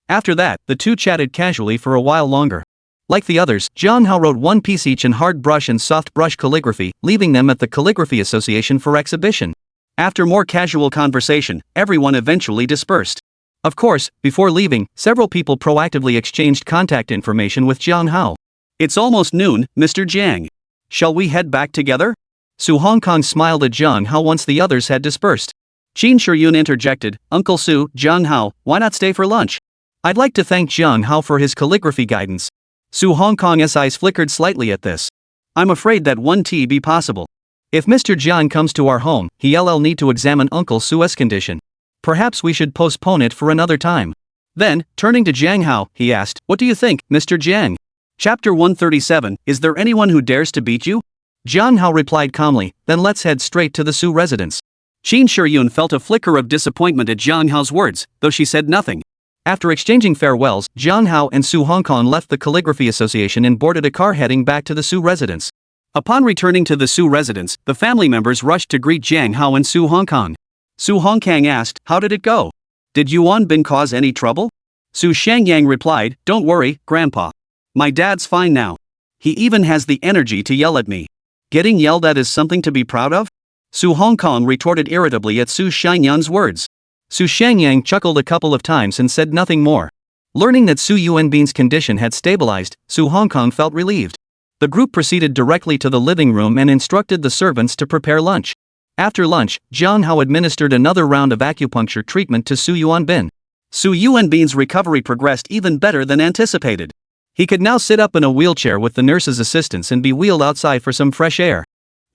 After that, the two chatted casually for a while longer. Like the others, Jiang Hao wrote one piece each in hard brush and soft brush calligraphy, leaving them at the Calligraphy Association for exhibition. After more casual conversation, everyone eventually dispersed. Of course, before leaving, several people proactively exchanged contact information with Jiang Hao. It's almost noon, Mr. Jiang. Shall we head back together? Su Hongkong smiled at Jiang Hao once the others had dispersed. Qin Shiyun interjected, Uncle Su, Jiang Hao, why not stay for lunch? I'd like to thank Jiang Hao for his calligraphy guidance. Su Hongkong's eyes flickered slightly at this. I'm afraid that won't be possible. If Mr. Jiang comes to our home, he'll need to examine Uncle Su's condition. Perhaps we should postpone it for another time. Then, turning to Jiang Hao, he asked, What do you think, Mr. Jiang? Chapter 137, Is there anyone who dares to beat you? Jiang Hao replied calmly, Then let's head straight to the Su residence. Qin Shiyun felt a flicker of disappointment at Jiang Hao's words, though she said nothing. After exchanging farewells, Jiang Hao and Su Hongkong left the Calligraphy Association and boarded a car heading back to the Su residence. Upon returning to the Su residence, the family members rushed to greet Jiang Hao and Su Hongkong. Su Hongkang asked, "How did it go? Did Yuan Bin cause any trouble?" Su Shangyang replied, "Don't worry, Grandpa. My dad's fine now. He even has the energy to yell at me. Getting yelled at is something to be proud of?" Su Hongkong retorted irritably at Su Shangyang's words. Su Shangyang chuckled a couple of times and said nothing more. Learning that Su Yuanbin's condition had stabilized, Su Hongkong felt relieved. The group proceeded directly to the living room and instructed the servants to prepare lunch. After lunch, Jiang Hao administered another round of acupuncture treatment to Su Yuanbin. Su Yuanbin's recovery progressed even better than anticipated. He could now sit up in a wheelchair with the nurse's assistance and be wheeled outside for some fresh air.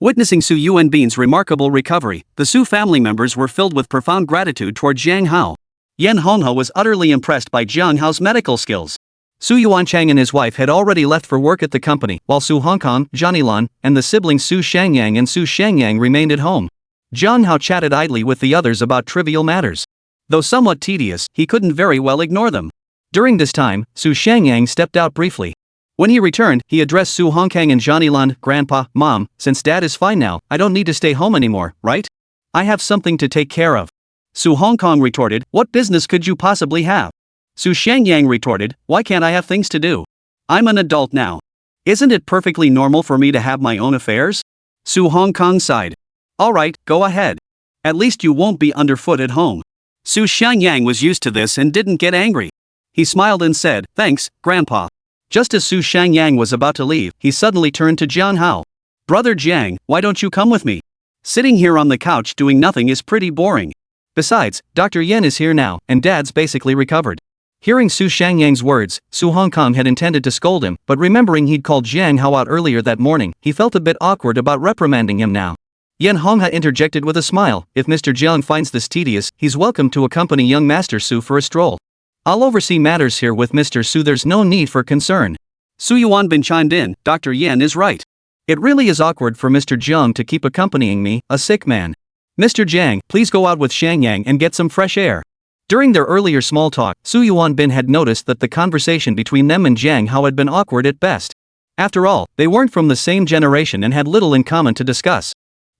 Witnessing Su Yuanbin's remarkable recovery, the Su family members were filled with profound gratitude toward Jiang Hao. Yan Honghe was utterly impressed by Jiang Hao's medical skills. Su Yuanchang and his wife had already left for work at the company, while Su Hongkong, Johnnylan, and the siblings Su Shangyang and Su Shangyang remained at home. Jiang Hao chatted idly with the others about trivial matters. Though somewhat tedious, he couldn't very well ignore them. During this time, Su Shangyang stepped out briefly. When he returned, he addressed Su Hongkang and Johnnylan, "Grandpa, Mom, since Dad is fine now, I don't need to stay home anymore, right? I have something to take care of." Su Hongkong retorted, "What business could you possibly have?" Su Shangyang retorted, "Why can't I have things to do? I'm an adult now. Isn't it perfectly normal for me to have my own affairs?" Su Hongkong sighed. "Alright, go ahead. At least you won't be underfoot at home." Su Shangyang was used to this and didn't get angry. He smiled and said, "Thanks, Grandpa." Just as Su Shangyang was about to leave, he suddenly turned to Jiang Hao. "Brother Jiang, why don't you come with me? Sitting here on the couch doing nothing is pretty boring. Besides, Dr. Yen is here now, and Dad's basically recovered." Hearing Su Shangyang's words, Su Hongkong had intended to scold him, but remembering he'd called Jiang Hao out earlier that morning, he felt a bit awkward about reprimanding him now. Yan Honghe interjected with a smile, "If Mr. Jiang finds this tedious, he's welcome to accompany young Master Su for a stroll. I'll oversee matters here with Mr. Su, there's no need for concern." Su Yuanbin chimed in, "Dr. Yan is right. It really is awkward for Mr. Jiang to keep accompanying me, a sick man. Mr. Jiang, please go out with Shangyang and get some fresh air." During their earlier small talk, Su Yuanbin had noticed that the conversation between them and Jiang Hao had been awkward at best. After all, they weren't from the same generation and had little in common to discuss.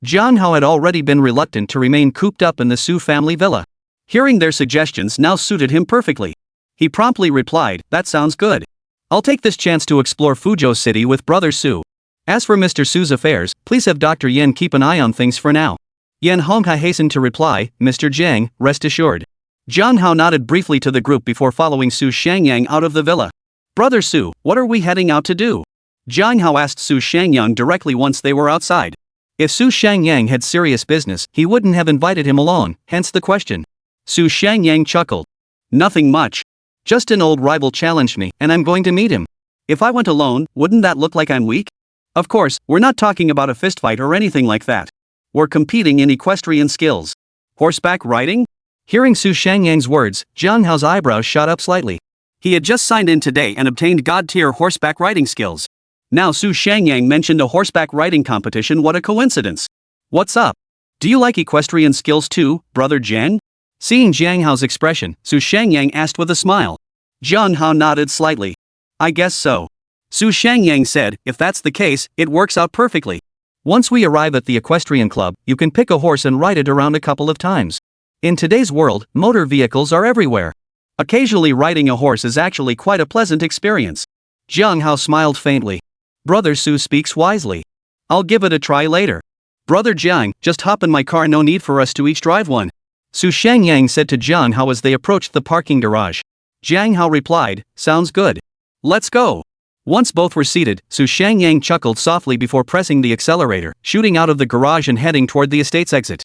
Jiang Hao had already been reluctant to remain cooped up in the Su family villa. Hearing their suggestions now suited him perfectly. He promptly replied, "That sounds good. I'll take this chance to explore Fuzhou City with Brother Su. As for Mr. Su's affairs, please have Dr. Yen keep an eye on things for now." Yan Honghe hastened to reply, "Mr. Jiang, rest assured." Jiang Hao nodded briefly to the group before following Su Shangyang out of the villa. "Brother Su, what are we heading out to do?" Jiang Hao asked Su Shangyang directly once they were outside. If Su Shangyang had serious business, he wouldn't have invited him along, hence the question. Su Shangyang chuckled. "Nothing much. Just an old rival challenged me, and I'm going to meet him. If I went alone, wouldn't that look like I'm weak? Of course, we're not talking about a fistfight or anything like that. We're competing in equestrian skills. Horseback riding?" Hearing Su Shangyang's words, Jiang Hao's eyebrows shot up slightly. He had just signed in today and obtained god-tier horseback riding skills. Now Su Shangyang mentioned a horseback riding competition, what a coincidence. "What's up? Do you like equestrian skills too, Brother Jiang?" Seeing Jiang Hao's expression, Su Shangyang asked with a smile. Jiang Hao nodded slightly. "I guess so." Su Shangyang said, "If that's the case, it works out perfectly. Once we arrive at the equestrian club, you can pick a horse and ride it around a couple of times. In today's world, motor vehicles are everywhere. Occasionally riding a horse is actually quite a pleasant experience." Jiang Hao smiled faintly. "Brother Su speaks wisely. I'll give it a try later. Brother Jiang, just hop in my car, no need for us to each drive one," Su Shangyang said to Jiang Hao as they approached the parking garage. Jiang Hao replied, "Sounds good. Let's go." Once both were seated, Su Shangyang chuckled softly before pressing the accelerator, shooting out of the garage and heading toward the estate's exit.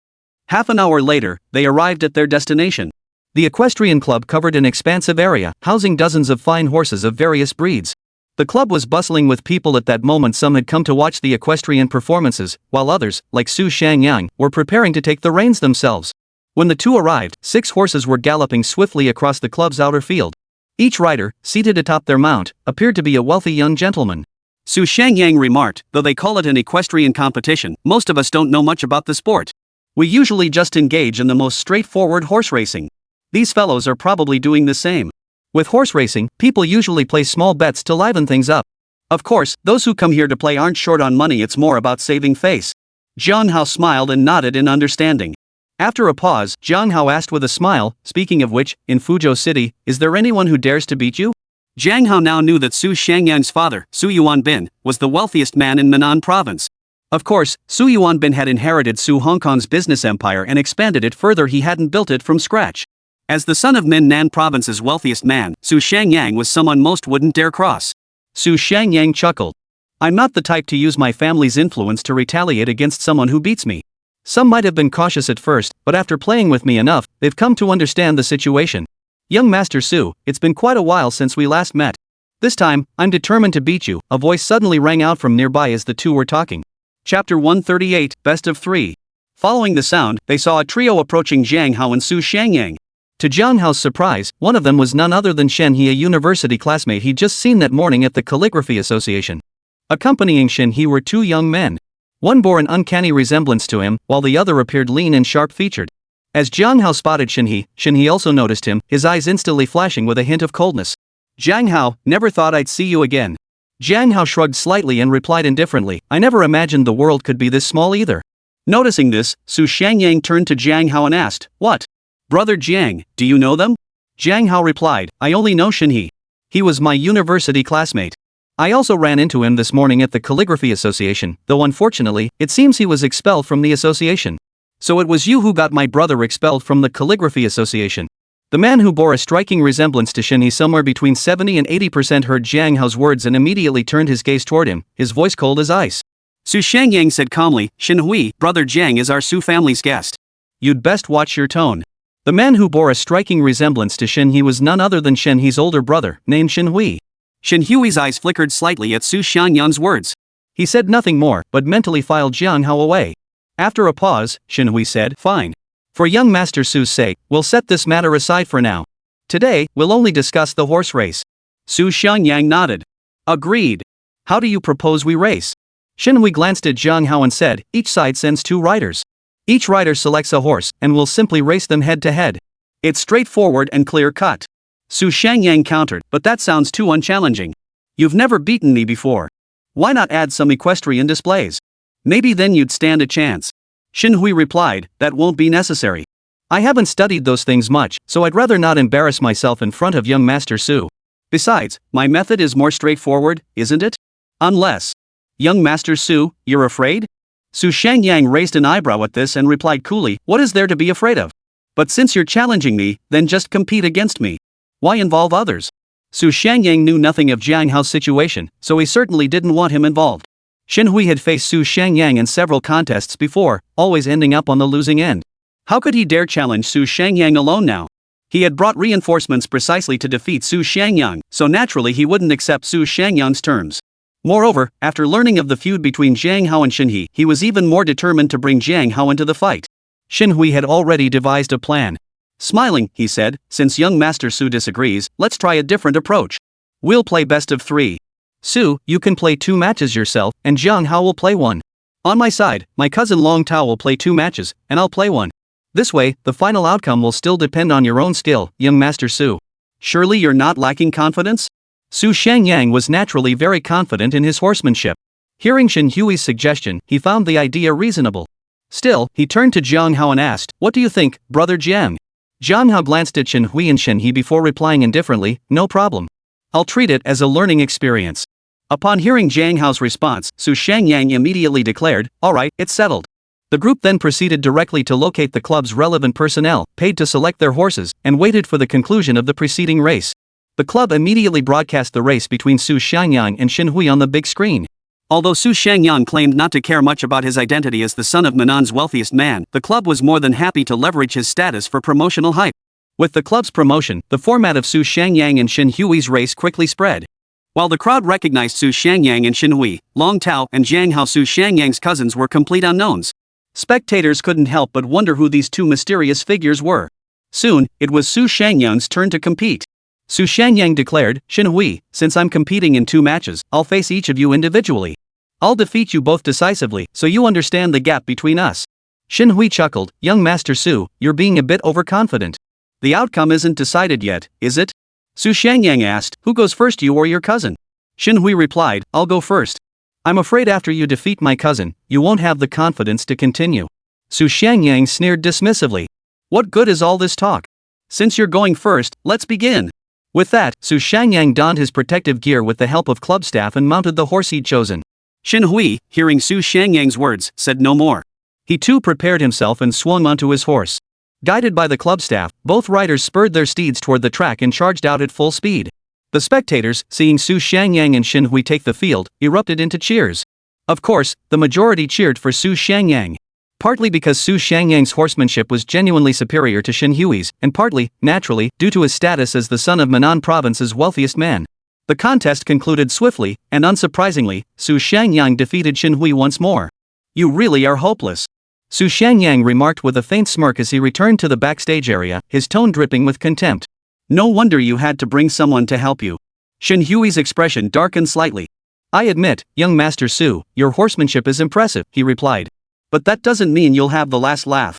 Half an hour later, they arrived at their destination. The equestrian club covered an expansive area, housing dozens of fine horses of various breeds. The club was bustling with people at that moment. Some had come to watch the equestrian performances, while others, like Su Shangyang, were preparing to take the reins themselves. When the two arrived, 6 horses were galloping swiftly across the club's outer field. Each rider, seated atop their mount, appeared to be a wealthy young gentleman. Su Shangyang remarked, "Though they call it an equestrian competition, most of us don't know much about the sport. We usually just engage in the most straightforward horse racing. These fellows are probably doing the same. With horse racing, people usually place small bets to liven things up. Of course, those who come here to play aren't short on money, it's more about saving face. Jiang Hao smiled and nodded in understanding. After a pause, Jiang Hao asked with a smile, speaking of which, in Fuzhou City, is there anyone who dares to beat you? Jiang Hao now knew that Su Shangyang's father, Su Yuanbin, was the wealthiest man in Minnan province. Of course, Su Yuanbin had inherited Su Hong Kong's business empire and expanded it further, he hadn't built it from scratch. As the son of Minnan province's wealthiest man, Su Shangyang was someone most wouldn't dare cross. Su Shangyang chuckled. I'm not the type to use my family's influence to retaliate against someone who beats me. Some might have been cautious at first, but after playing with me enough, they've come to understand the situation. Young Master Su, it's been quite a while since we last met. This time, I'm determined to beat you, a voice suddenly rang out from nearby as the two were talking. Chapter 138, Best of 3. Following the sound, they saw a trio approaching Jiang Hao and Su Shangyang. To Jiang Hao's surprise, one of them was none other than Shen He, a university classmate he'd just seen that morning at the Calligraphy Association. Accompanying Shen He were two young men. One bore an uncanny resemblance to him, while the other appeared lean and sharp-featured. As Jiang Hao spotted Shen He also noticed him, his eyes instantly flashing with a hint of coldness. Jiang Hao, never thought I'd see you again. Jiang Hao shrugged slightly and replied indifferently, I never imagined the world could be this small either. Noticing this, Su Shangyang turned to Jiang Hao and asked, What? Brother Jiang, do you know them? Jiang Hao replied, I only know Shen He. He was my university classmate. I also ran into him this morning at the Calligraphy Association, though unfortunately, it seems he was expelled from the association. So it was you who got my brother expelled from the Calligraphy Association. The man who bore a striking resemblance to Shen He, somewhere between 70 and 80%, heard Jiang Hao's words and immediately turned his gaze toward him, his voice cold as ice. Su Shangyang said calmly, Shen Hui, Brother Jiang is our Su family's guest. You'd best watch your tone. The man who bore a striking resemblance to Shen He was none other than Shen He's older brother, named Shen Hui. Shen Hui's eyes flickered slightly at Su Shangyang's words. He said nothing more, but mentally filed Jiang Hao away. After a pause, Shen Hui said, Fine. For young Master Su's sake, we'll set this matter aside for now. Today, we'll only discuss the horse race. Su Shangyang nodded. Agreed. How do you propose we race? Shen Hui glanced at Jiang Hao and said, Each side sends 2 riders. Each rider selects a horse, and we'll simply race them head to head. It's straightforward and clear-cut. Su Shangyang countered, but that sounds too unchallenging. You've never beaten me before. Why not add some equestrian displays? Maybe then you'd stand a chance. Shen Hui replied, That won't be necessary. I haven't studied those things much, so I'd rather not embarrass myself in front of young Master Su. Besides, my method is more straightforward, isn't it? Unless. Young Master Su, you're afraid? Su Shangyang raised an eyebrow at this and replied coolly, What is there to be afraid of? But since you're challenging me, then just compete against me. Why involve others? Su Shangyang knew nothing of Jiang Hao's situation, so he certainly didn't want him involved. Shen Hui had faced Su Shangyang in several contests before, always ending up on the losing end. How could he dare challenge Su Shangyang alone now? He had brought reinforcements precisely to defeat Su Shangyang, so naturally he wouldn't accept Su Shangyang's terms. Moreover, after learning of the feud between Jiang Hao and Shen He, he was even more determined to bring Jiang Hao into the fight. Shen Hui had already devised a plan. Smiling, he said, Since young Master Su disagrees, let's try a different approach. We'll play best of 3. Su, you can play 2 matches yourself, and Jiang Hao will play 1. On my side, my cousin Long Tao will play 2 matches, and I'll play 1. This way, the final outcome will still depend on your own skill, young Master Su. Surely you're not lacking confidence? Su Shangyang was naturally very confident in his horsemanship. Hearing Shen Hui's suggestion, he found the idea reasonable. Still, he turned to Jiang Hao and asked, What do you think, Brother Jiang? Jiang Hao glanced at Shen Hui and Shen He before replying indifferently, No problem. I'll treat it as a learning experience. Upon hearing Jiang Hao's response, Su Shangyang immediately declared, All right, it's settled. The group then proceeded directly to locate the club's relevant personnel, paid to select their horses, and waited for the conclusion of the preceding race. The club immediately broadcast the race between Su Shangyang and Shen Hui on the big screen. Although Su Shangyang claimed not to care much about his identity as the son of Minan's wealthiest man, the club was more than happy to leverage his status for promotional hype. With the club's promotion, the format of Su Shangyang and Shen Hui's race quickly spread. While the crowd recognized Su Shangyang and Shen Hui, Long Tao and Jiang Hao, Su Shangyang's cousins, were complete unknowns. Spectators couldn't help but wonder who these 2 mysterious figures were. Soon, it was Su Shangyang's turn to compete. Su Shangyang declared, Shen Hui, since I'm competing in 2 matches, I'll face each of you individually. I'll defeat you both decisively, so you understand the gap between us. Shen Hui chuckled, Young Master Su, you're being a bit overconfident. The outcome isn't decided yet, is it? Su Shangyang asked, Who goes first, you or your cousin? Xinhui replied, I'll go first. I'm afraid after you defeat my cousin, you won't have the confidence to continue. Su Xiangyang sneered dismissively. What good is all this talk? Since you're going first, let's begin. With that, Su Xiangyang donned his protective gear with the help of club staff and mounted the horse he'd chosen. Xinhui, hearing Su Xiangyang's words, said no more. He too prepared himself and swung onto his horse. Guided by the club staff, both riders spurred their steeds toward the track and charged out at full speed. The spectators, seeing Su Xiangyang and Xinhui take the field, erupted into cheers. Of course, the majority cheered for Su Xiangyang. Partly because Su Xiangyang's horsemanship was genuinely superior to Xinhui's, and partly, naturally, due to his status as the son of Manan Province's wealthiest man. The contest concluded swiftly, and unsurprisingly, Su Xiangyang defeated Xinhui once more. You really are hopeless. Su Xiangyang remarked with a faint smirk as he returned to the backstage area, his tone dripping with contempt. No wonder you had to bring someone to help you. Xinhui's expression darkened slightly. I admit, young Master Su, your horsemanship is impressive, he replied. But that doesn't mean you'll have the last laugh.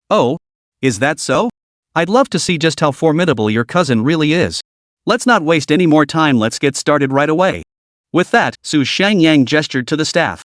Oh? Is that so? I'd love to see just how formidable your cousin really is. Let's not waste any more time, let's get started right away. With that, Su Xiangyang gestured to the staff.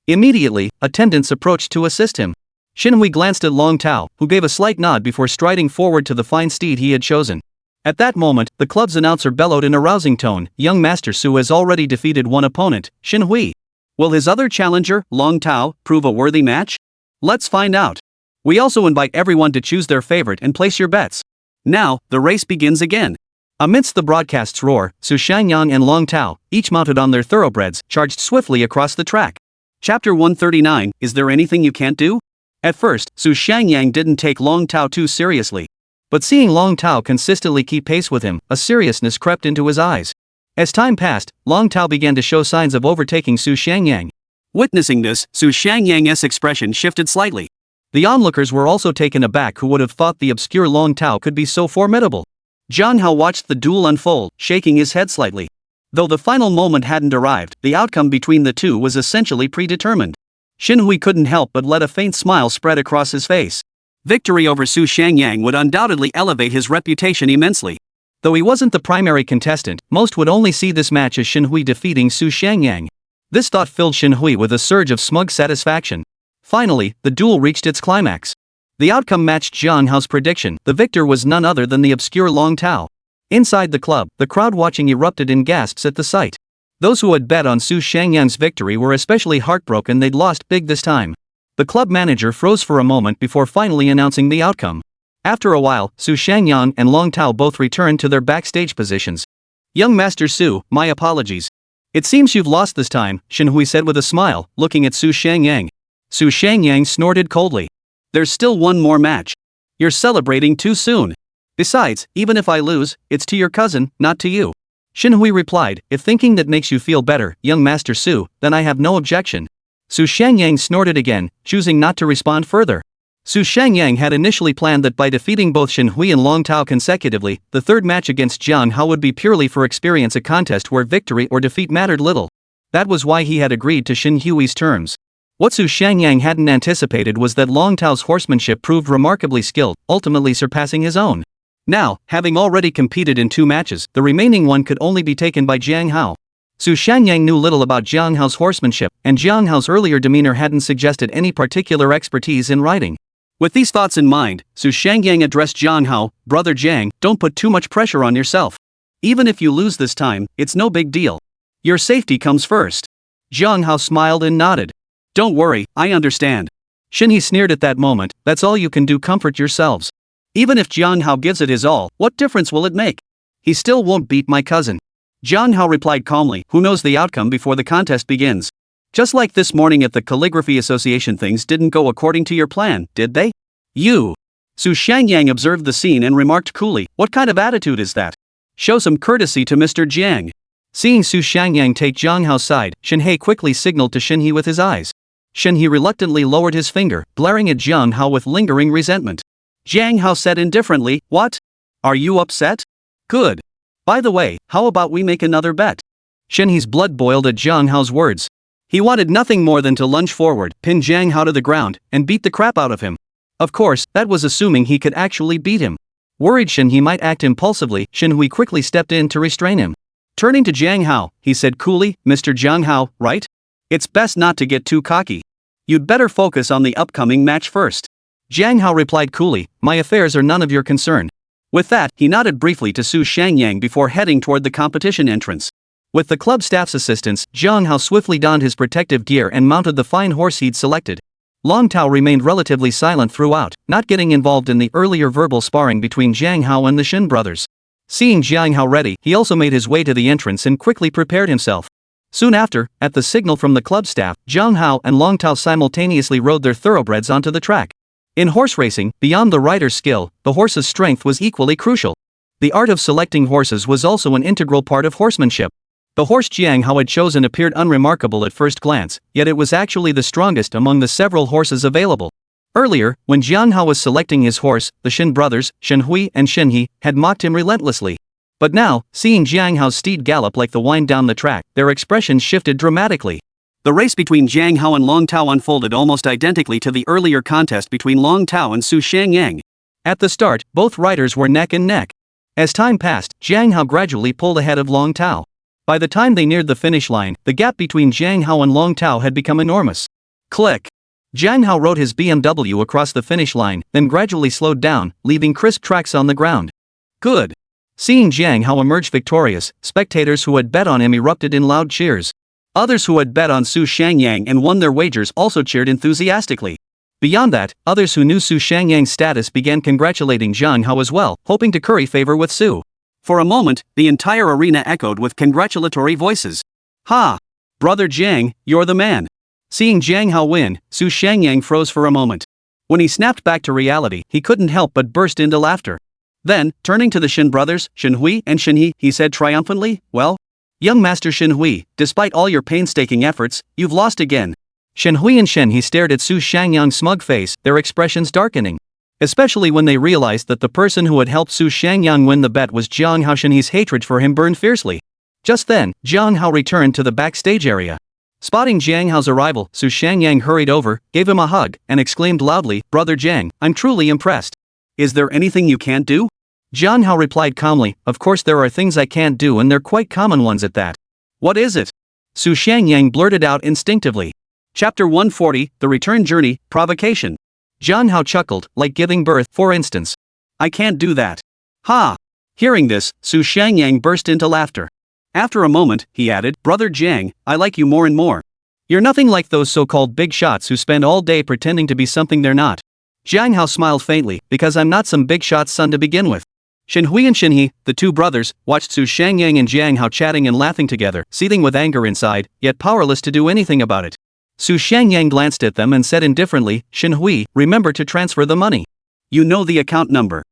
Immediately, attendants approached to assist him. Xinhui glanced at Long Tao, who gave a slight nod before striding forward to the fine steed he had chosen. At that moment, the club's announcer bellowed in a rousing tone, young Master Su has already defeated one opponent, Xinhui. Will his other challenger, Long Tao, prove a worthy match? Let's find out. We also invite everyone to choose their favorite and place your bets. Now, the race begins again. Amidst the broadcast's roar, Su Xiangyang and Long Tao, each mounted on their thoroughbreds, charged swiftly across the track. Chapter 139, Is there anything you can't do? At first, Su Xiangyang didn't take Long Tao too seriously. But seeing Long Tao consistently keep pace with him, a seriousness crept into his eyes. As time passed, Long Tao began to show signs of overtaking Su Xiangyang. Witnessing this, Su Xiangyang's expression shifted slightly. The onlookers were also taken aback, who would have thought the obscure Long Tao could be so formidable. Jiang Hao watched the duel unfold, shaking his head slightly. Though the final moment hadn't arrived, the outcome between the two was essentially predetermined. Xinhui couldn't help but let a faint smile spread across his face. Victory over Su Xiangyang would undoubtedly elevate his reputation immensely. Though he wasn't the primary contestant, most would only see this match as Xinhui defeating Su Xiangyang. This thought filled Xinhui with a surge of smug satisfaction. Finally, the duel reached its climax. The outcome matched Jiang Hao's prediction. The victor was none other than the obscure Long Tao. Inside the club, the crowd watching erupted in gasps at the sight. Those who had bet on Su Xiangyang's victory were especially heartbroken they'd lost big this time. The club manager froze for a moment before finally announcing the outcome. After a while, Su Xiangyang and Long Tao both returned to their backstage positions. Young Master Su, my apologies. It seems you've lost this time, Xinhui said with a smile, looking at Su Xiangyang. Su Xiangyang snorted coldly. There's still one more match. You're celebrating too soon. Besides, even if I lose, it's to your cousin, not to you. Xinhui replied, if thinking that makes you feel better, young Master Su, then I have no objection. Su Xiangyang snorted again, choosing not to respond further. Su Xiangyang had initially planned that by defeating both Xinhui and Long Tao consecutively, the third match against Jiang Hao would be purely for experience, a contest where victory or defeat mattered little. That was why he had agreed to Xinhui's terms. What Su Xiangyang hadn't anticipated was that Long Tao's horsemanship proved remarkably skilled, ultimately surpassing his own. Now, having already competed in 2 matches, the remaining one could only be taken by Jiang Hao. Su Xiangyang knew little about Jiang Hao's horsemanship, and Jiang Hao's earlier demeanor hadn't suggested any particular expertise in riding. With these thoughts in mind, Su Xiangyang addressed Jiang Hao, Brother Jiang, don't put too much pressure on yourself. Even if you lose this time, it's no big deal. Your safety comes first. Jiang Hao smiled and nodded. Don't worry, I understand. Xinhui sneered at that moment, that's all you can do, comfort yourselves. Even if Jiang Hao gives it his all, what difference will it make? He still won't beat my cousin. Jiang Hao replied calmly, who knows the outcome before the contest begins. Just like this morning at the Calligraphy Association, things didn't go according to your plan, did they? You. Su Xiangyang observed the scene and remarked coolly, what kind of attitude is that? Show some courtesy to Mr. Jiang. Seeing Su Xiangyang take Jiang Hao's side, Xinhui quickly signaled to Xinhui with his eyes. Xinhui reluctantly lowered his finger, glaring at Jiang Hao with lingering resentment. Jiang Hao said indifferently, what? Are you upset? Good. By the way, how about we make another bet? Xinhui's blood boiled at Jiang Hao's words. He wanted nothing more than to lunge forward, pin Jiang Hao to the ground, and beat the crap out of him. Of course, that was assuming he could actually beat him. Worried Xinhui might act impulsively, Xinhui quickly stepped in to restrain him. Turning to Jiang Hao, he said coolly, Mr. Jiang Hao, right? It's best not to get too cocky. You'd better focus on the upcoming match first. Jiang Hao replied coolly, my affairs are none of your concern. With that, he nodded briefly to Su Shangyang before heading toward the competition entrance. With the club staff's assistance, Jiang Hao swiftly donned his protective gear and mounted the fine horse he'd selected. Long Tao remained relatively silent throughout, not getting involved in the earlier verbal sparring between Jiang Hao and the Shin brothers. Seeing Jiang Hao ready, he also made his way to the entrance and quickly prepared himself. Soon after, at the signal from the club staff, Jiang Hao and Long Tao simultaneously rode their thoroughbreds onto the track. In horse racing, beyond the rider's skill, the horse's strength was equally crucial. The art of selecting horses was also an integral part of horsemanship. The horse Jiang Hao had chosen appeared unremarkable at first glance, yet it was actually the strongest among the several horses available. Earlier, when Jiang Hao was selecting his horse, the Shin brothers, Shen Hui and Shen He, had mocked him relentlessly. But now, seeing Jiang Hao's steed gallop like the wind down the track, their expressions shifted dramatically. The race between Jiang Hao and Long Tao unfolded almost identically to the earlier contest between Long Tao and Su Shangyang. At the start, both riders were neck and neck. As time passed, Jiang Hao gradually pulled ahead of Long Tao. By the time they neared the finish line, the gap between Jiang Hao and Long Tao had become enormous. Click! Jiang Hao rode his BMW across the finish line, then gradually slowed down, leaving crisp tracks on the ground. Good! Seeing Jiang Hao emerge victorious, spectators who had bet on him erupted in loud cheers. Others who had bet on Su Shangyang and won their wagers also cheered enthusiastically. Beyond that, others who knew Su Shangyang's status began congratulating Jiang Hao as well, hoping to curry favor with Su. For a moment, the entire arena echoed with congratulatory voices. Ha! Brother Jiang, you're the man. Seeing Jiang Hao win, Su Shangyang froze for a moment. When he snapped back to reality, he couldn't help but burst into laughter. Then, turning to the Shin brothers, Shen Hui and Shen He, he said triumphantly, well, young Master Shen Hui, despite all your painstaking efforts, you've lost again. Shen Hui and Shen He stared at Su Shangyang's smug face, their expressions darkening. Especially when they realized that the person who had helped Su Shangyang win the bet was Jiang Hao. Shen He's hatred for him burned fiercely. Just then, Jiang Hao returned to the backstage area. Spotting Jiang Hao's arrival, Su Shangyang hurried over, gave him a hug, and exclaimed loudly, Brother Jiang, I'm truly impressed. Is there anything you can't do? Jiang Hao replied calmly, of course there are things I can't do and they're quite common ones at that. What is it? Su Shangyang blurted out instinctively. Chapter 140, The Return Journey, Provocation. Jiang Hao chuckled, like giving birth, for instance. I can't do that. Ha! Hearing this, Su Shangyang burst into laughter. After a moment, he added, Brother Jiang, I like you more and more. You're nothing like those so-called big shots who spend all day pretending to be something they're not. Jiang Hao smiled faintly, because I'm not some big shot's son to begin with. Shen Hui and Shen He, the two brothers, watched Su Shangyang and Jiang Hao chatting and laughing together, seething with anger inside, yet powerless to do anything about it. Su Shangyang glanced at them and said indifferently, Shen Hui, remember to transfer the money. You know the account number.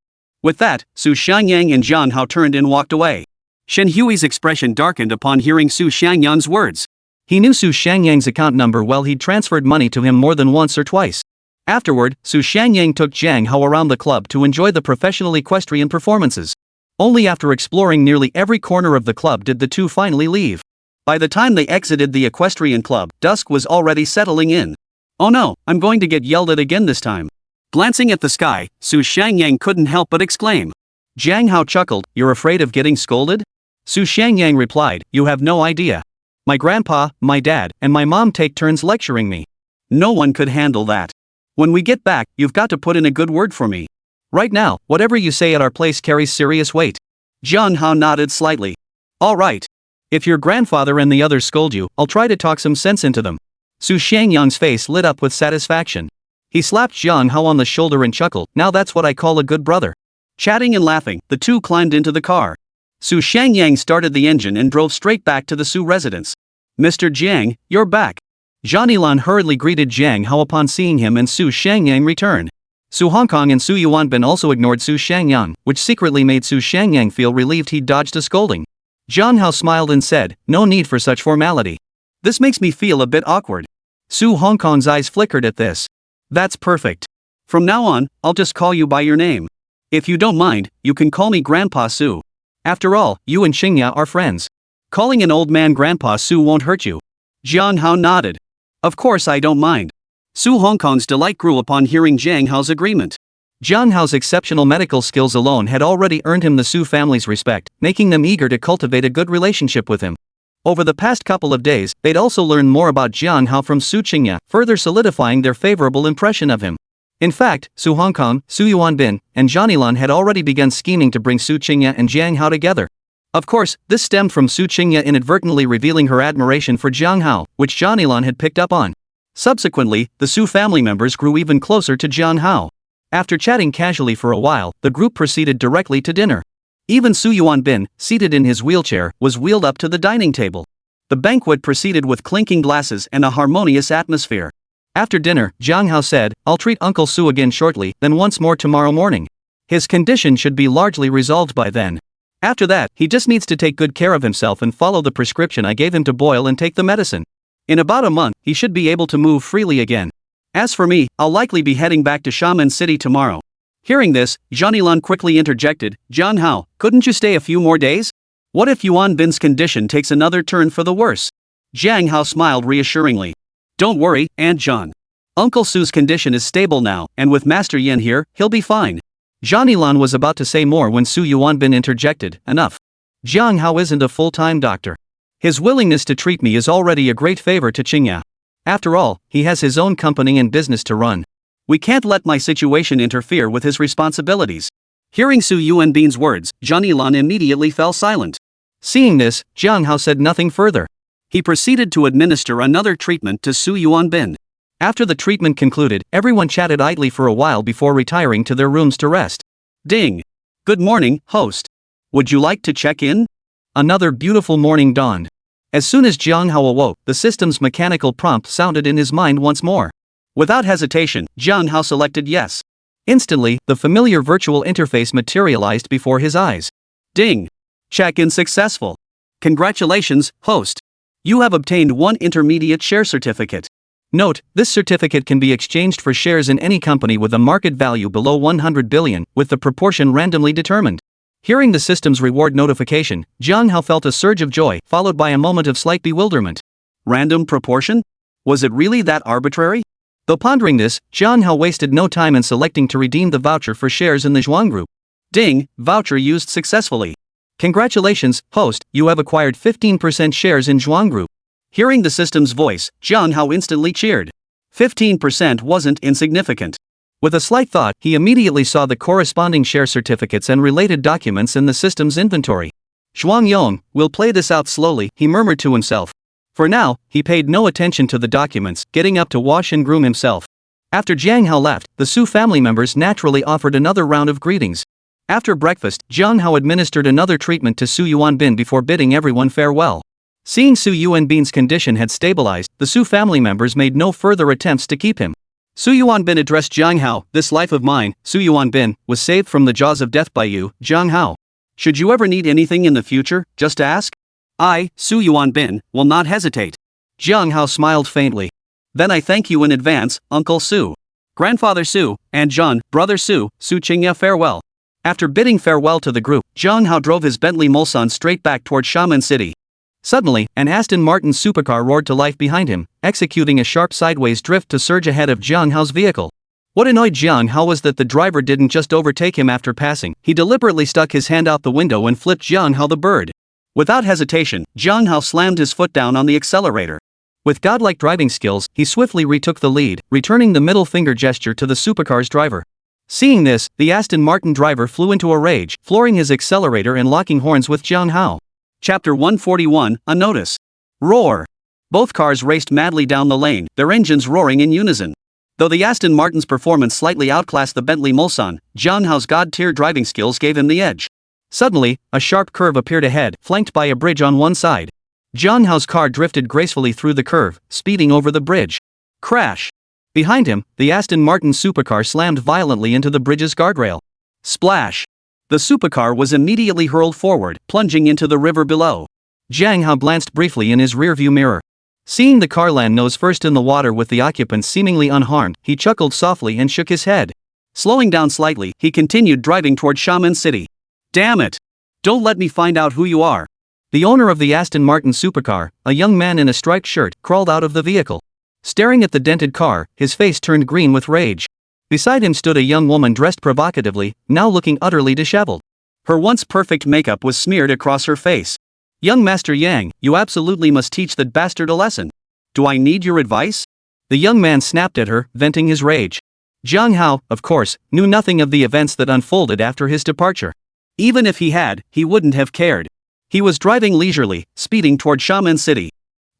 With that, Su Shangyang and Jiang Hao turned and walked away. Shen Hui's expression darkened upon hearing Su Shangyang's words. He knew Su Shangyang's account number well. He'd transferred money to him more than once or twice. Afterward, Su Shangyang took Jiang Hao around the club to enjoy the professional equestrian performances. Only after exploring nearly every corner of the club did the two finally leave. By the time they exited the equestrian club, dusk was already settling in. Oh no, I'm going to get yelled at again this time. Glancing at the sky, Su Shangyang couldn't help but exclaim. Jiang Hao chuckled, you're afraid of getting scolded? Su Shangyang replied, you have no idea. My grandpa, my dad, and my mom take turns lecturing me. No one could handle that. When we get back, you've got to put in a good word for me. Right now, whatever you say at our place carries serious weight. Jiang Hao nodded slightly. All right. If your grandfather and the others scold you, I'll try to talk some sense into them. Su Shangyang's face lit up with satisfaction. He slapped Jiang Hao on the shoulder and chuckled, now that's what I call a good brother. Chatting and laughing, the two climbed into the car. Su Shangyang started the engine and drove straight back to the Su residence. Mr. Jiang, you're back. Zhang Yilan hurriedly greeted Jiang Hao upon seeing him and Su Shangyang return. Su Hongkong and Su Yuanbin also ignored Su Shangyang, which secretly made Su Shangyang feel relieved he'd dodged a scolding. Jiang Hao smiled and said, no need for such formality. This makes me feel a bit awkward. Su Hongkong's eyes flickered at this. That's perfect. From now on, I'll just call you by your name. If you don't mind, you can call me Grandpa Su. After all, you and Xingya are friends. Calling an old man Grandpa Su won't hurt you. Jiang Hao nodded. Of course I don't mind. Su Hongkong's delight grew upon hearing Jiang Hao's agreement. Jiang Hao's exceptional medical skills alone had already earned him the Su family's respect, making them eager to cultivate a good relationship with him. Over the past couple of days, they'd also learned more about Jiang Hao from Su Qingya, further solidifying their favorable impression of him. In fact, Su Hongkong, Su Yuanbin, and Johnny Lan had already begun scheming to bring Su Qingya and Jiang Hao together. Of course, this stemmed from Su Qingya inadvertently revealing her admiration for Jiang Hao, which Johnny Lan had picked up on. Subsequently, the Su family members grew even closer to Jiang Hao. After chatting casually for a while, the group proceeded directly to dinner. Even Su Yuanbin, seated in his wheelchair, was wheeled up to the dining table. The banquet proceeded with clinking glasses and a harmonious atmosphere. After dinner, Jiang Hao said, "I'll treat Uncle Su again shortly, then once more tomorrow morning. His condition should be largely resolved by then. After that, he just needs to take good care of himself and follow the prescription I gave him to boil and take the medicine. In about a month, he should be able to move freely again. As for me, I'll likely be heading back to Xiamen City tomorrow." Hearing this, Johnny Lan quickly interjected, "Jiang Hao, couldn't you stay a few more days? What if Yuan Bin's condition takes another turn for the worse?" Jiang Hao smiled reassuringly. "Don't worry, Aunt John. Uncle Su's condition is stable now, and with Master Yin here, he'll be fine." Johnny Lan was about to say more when Su Yuanbin interjected, "Enough. Jiang Hao isn't a full-time doctor. His willingness to treat me is already a great favor to Qingya. After all, he has his own company and business to run. We can't let my situation interfere with his responsibilities." Hearing Su Yuanbin's words, Johnny Lan immediately fell silent. Seeing this, Jiang Hao said nothing further. He proceeded to administer another treatment to Su Yuanbin. After the treatment concluded, everyone chatted idly for a while before retiring to their rooms to rest. Ding! "Good morning, host. Would you like to check in?" Another beautiful morning dawned. As soon as Jiang Hao awoke, the system's mechanical prompt sounded in his mind once more. Without hesitation, Jiang Hao selected yes. Instantly, the familiar virtual interface materialized before his eyes. Ding! Check-in successful. Congratulations, host. You have obtained one intermediate share certificate. Note, this certificate can be exchanged for shares in any company with a market value below 100 billion, with the proportion randomly determined. Hearing the system's reward notification, Jiang Hao felt a surge of joy, followed by a moment of slight bewilderment. Random proportion? Was it really that arbitrary? Though pondering this, Jiang Hao wasted no time in selecting to redeem the voucher for shares in the Zhuang Group. Ding, voucher used successfully. Congratulations, host, you have acquired 15% shares in Zhuang Group. Hearing the system's voice, Jiang Hao instantly cheered. 15% wasn't insignificant. With a slight thought, he immediately saw the corresponding share certificates and related documents in the system's inventory. Zhuang Yong, we'll play this out slowly, he murmured to himself. For now, he paid no attention to the documents, getting up to wash and groom himself. After Jiang Hao left, the Su family members naturally offered another round of greetings. After breakfast, Jiang Hao administered another treatment to Su Yuanbin before bidding everyone farewell. Seeing Su Yuanbin's condition had stabilized, the Su family members made no further attempts to keep him. Su Yuanbin addressed Jiang Hao, "This life of mine, Su Yuanbin, was saved from the jaws of death by you, Jiang Hao. Should you ever need anything in the future, just ask. I, Su Yuanbin, will not hesitate." Jiang Hao smiled faintly. "Then I thank you in advance, Uncle Su. Grandfather Su, and John, Brother Su, Su Qingya farewell." After bidding farewell to the group, Jiang Hao drove his Bentley Mulsanne straight back toward Xiamen City. Suddenly, an Aston Martin supercar roared to life behind him, executing a sharp sideways drift to surge ahead of Jiang Hao's vehicle. What annoyed Jiang Hao was that the driver didn't just overtake him after passing, he deliberately stuck his hand out the window and flipped Jiang Hao the bird. Without hesitation, Jiang Hao slammed his foot down on the accelerator. With godlike driving skills, he swiftly retook the lead, returning the middle finger gesture to the supercar's driver. Seeing this, the Aston Martin driver flew into a rage, flooring his accelerator and locking horns with Jiang Hao. Chapter 141, A Notice. Roar! Both cars raced madly down the lane, their engines roaring in unison. Though the Aston Martin's performance slightly outclassed the Bentley Mulsanne, Jiang Hao's god-tier driving skills gave him the edge. Suddenly, a sharp curve appeared ahead, flanked by a bridge on one side. Jiang Hao's car drifted gracefully through the curve, speeding over the bridge. Crash! Behind him, the Aston Martin supercar slammed violently into the bridge's guardrail. Splash! The supercar was immediately hurled forward, plunging into the river below. Jiang Hao glanced briefly in his rearview mirror. Seeing the car land nose first in the water with the occupants seemingly unharmed, he chuckled softly and shook his head. Slowing down slightly, he continued driving toward Xiamen City. Damn it! Don't let me find out who you are. The owner of the Aston Martin supercar, a young man in a striped shirt, crawled out of the vehicle. Staring at the dented car, his face turned green with rage. Beside him stood a young woman dressed provocatively, now looking utterly disheveled. Her once perfect makeup was smeared across her face. "Young Master Yang, you absolutely must teach that bastard a lesson. Do I need your advice?" The young man snapped at her, venting his rage. Jiang Hao, of course, knew nothing of the events that unfolded after his departure. Even if he had, he wouldn't have cared. He was driving leisurely, speeding toward Xiamen City.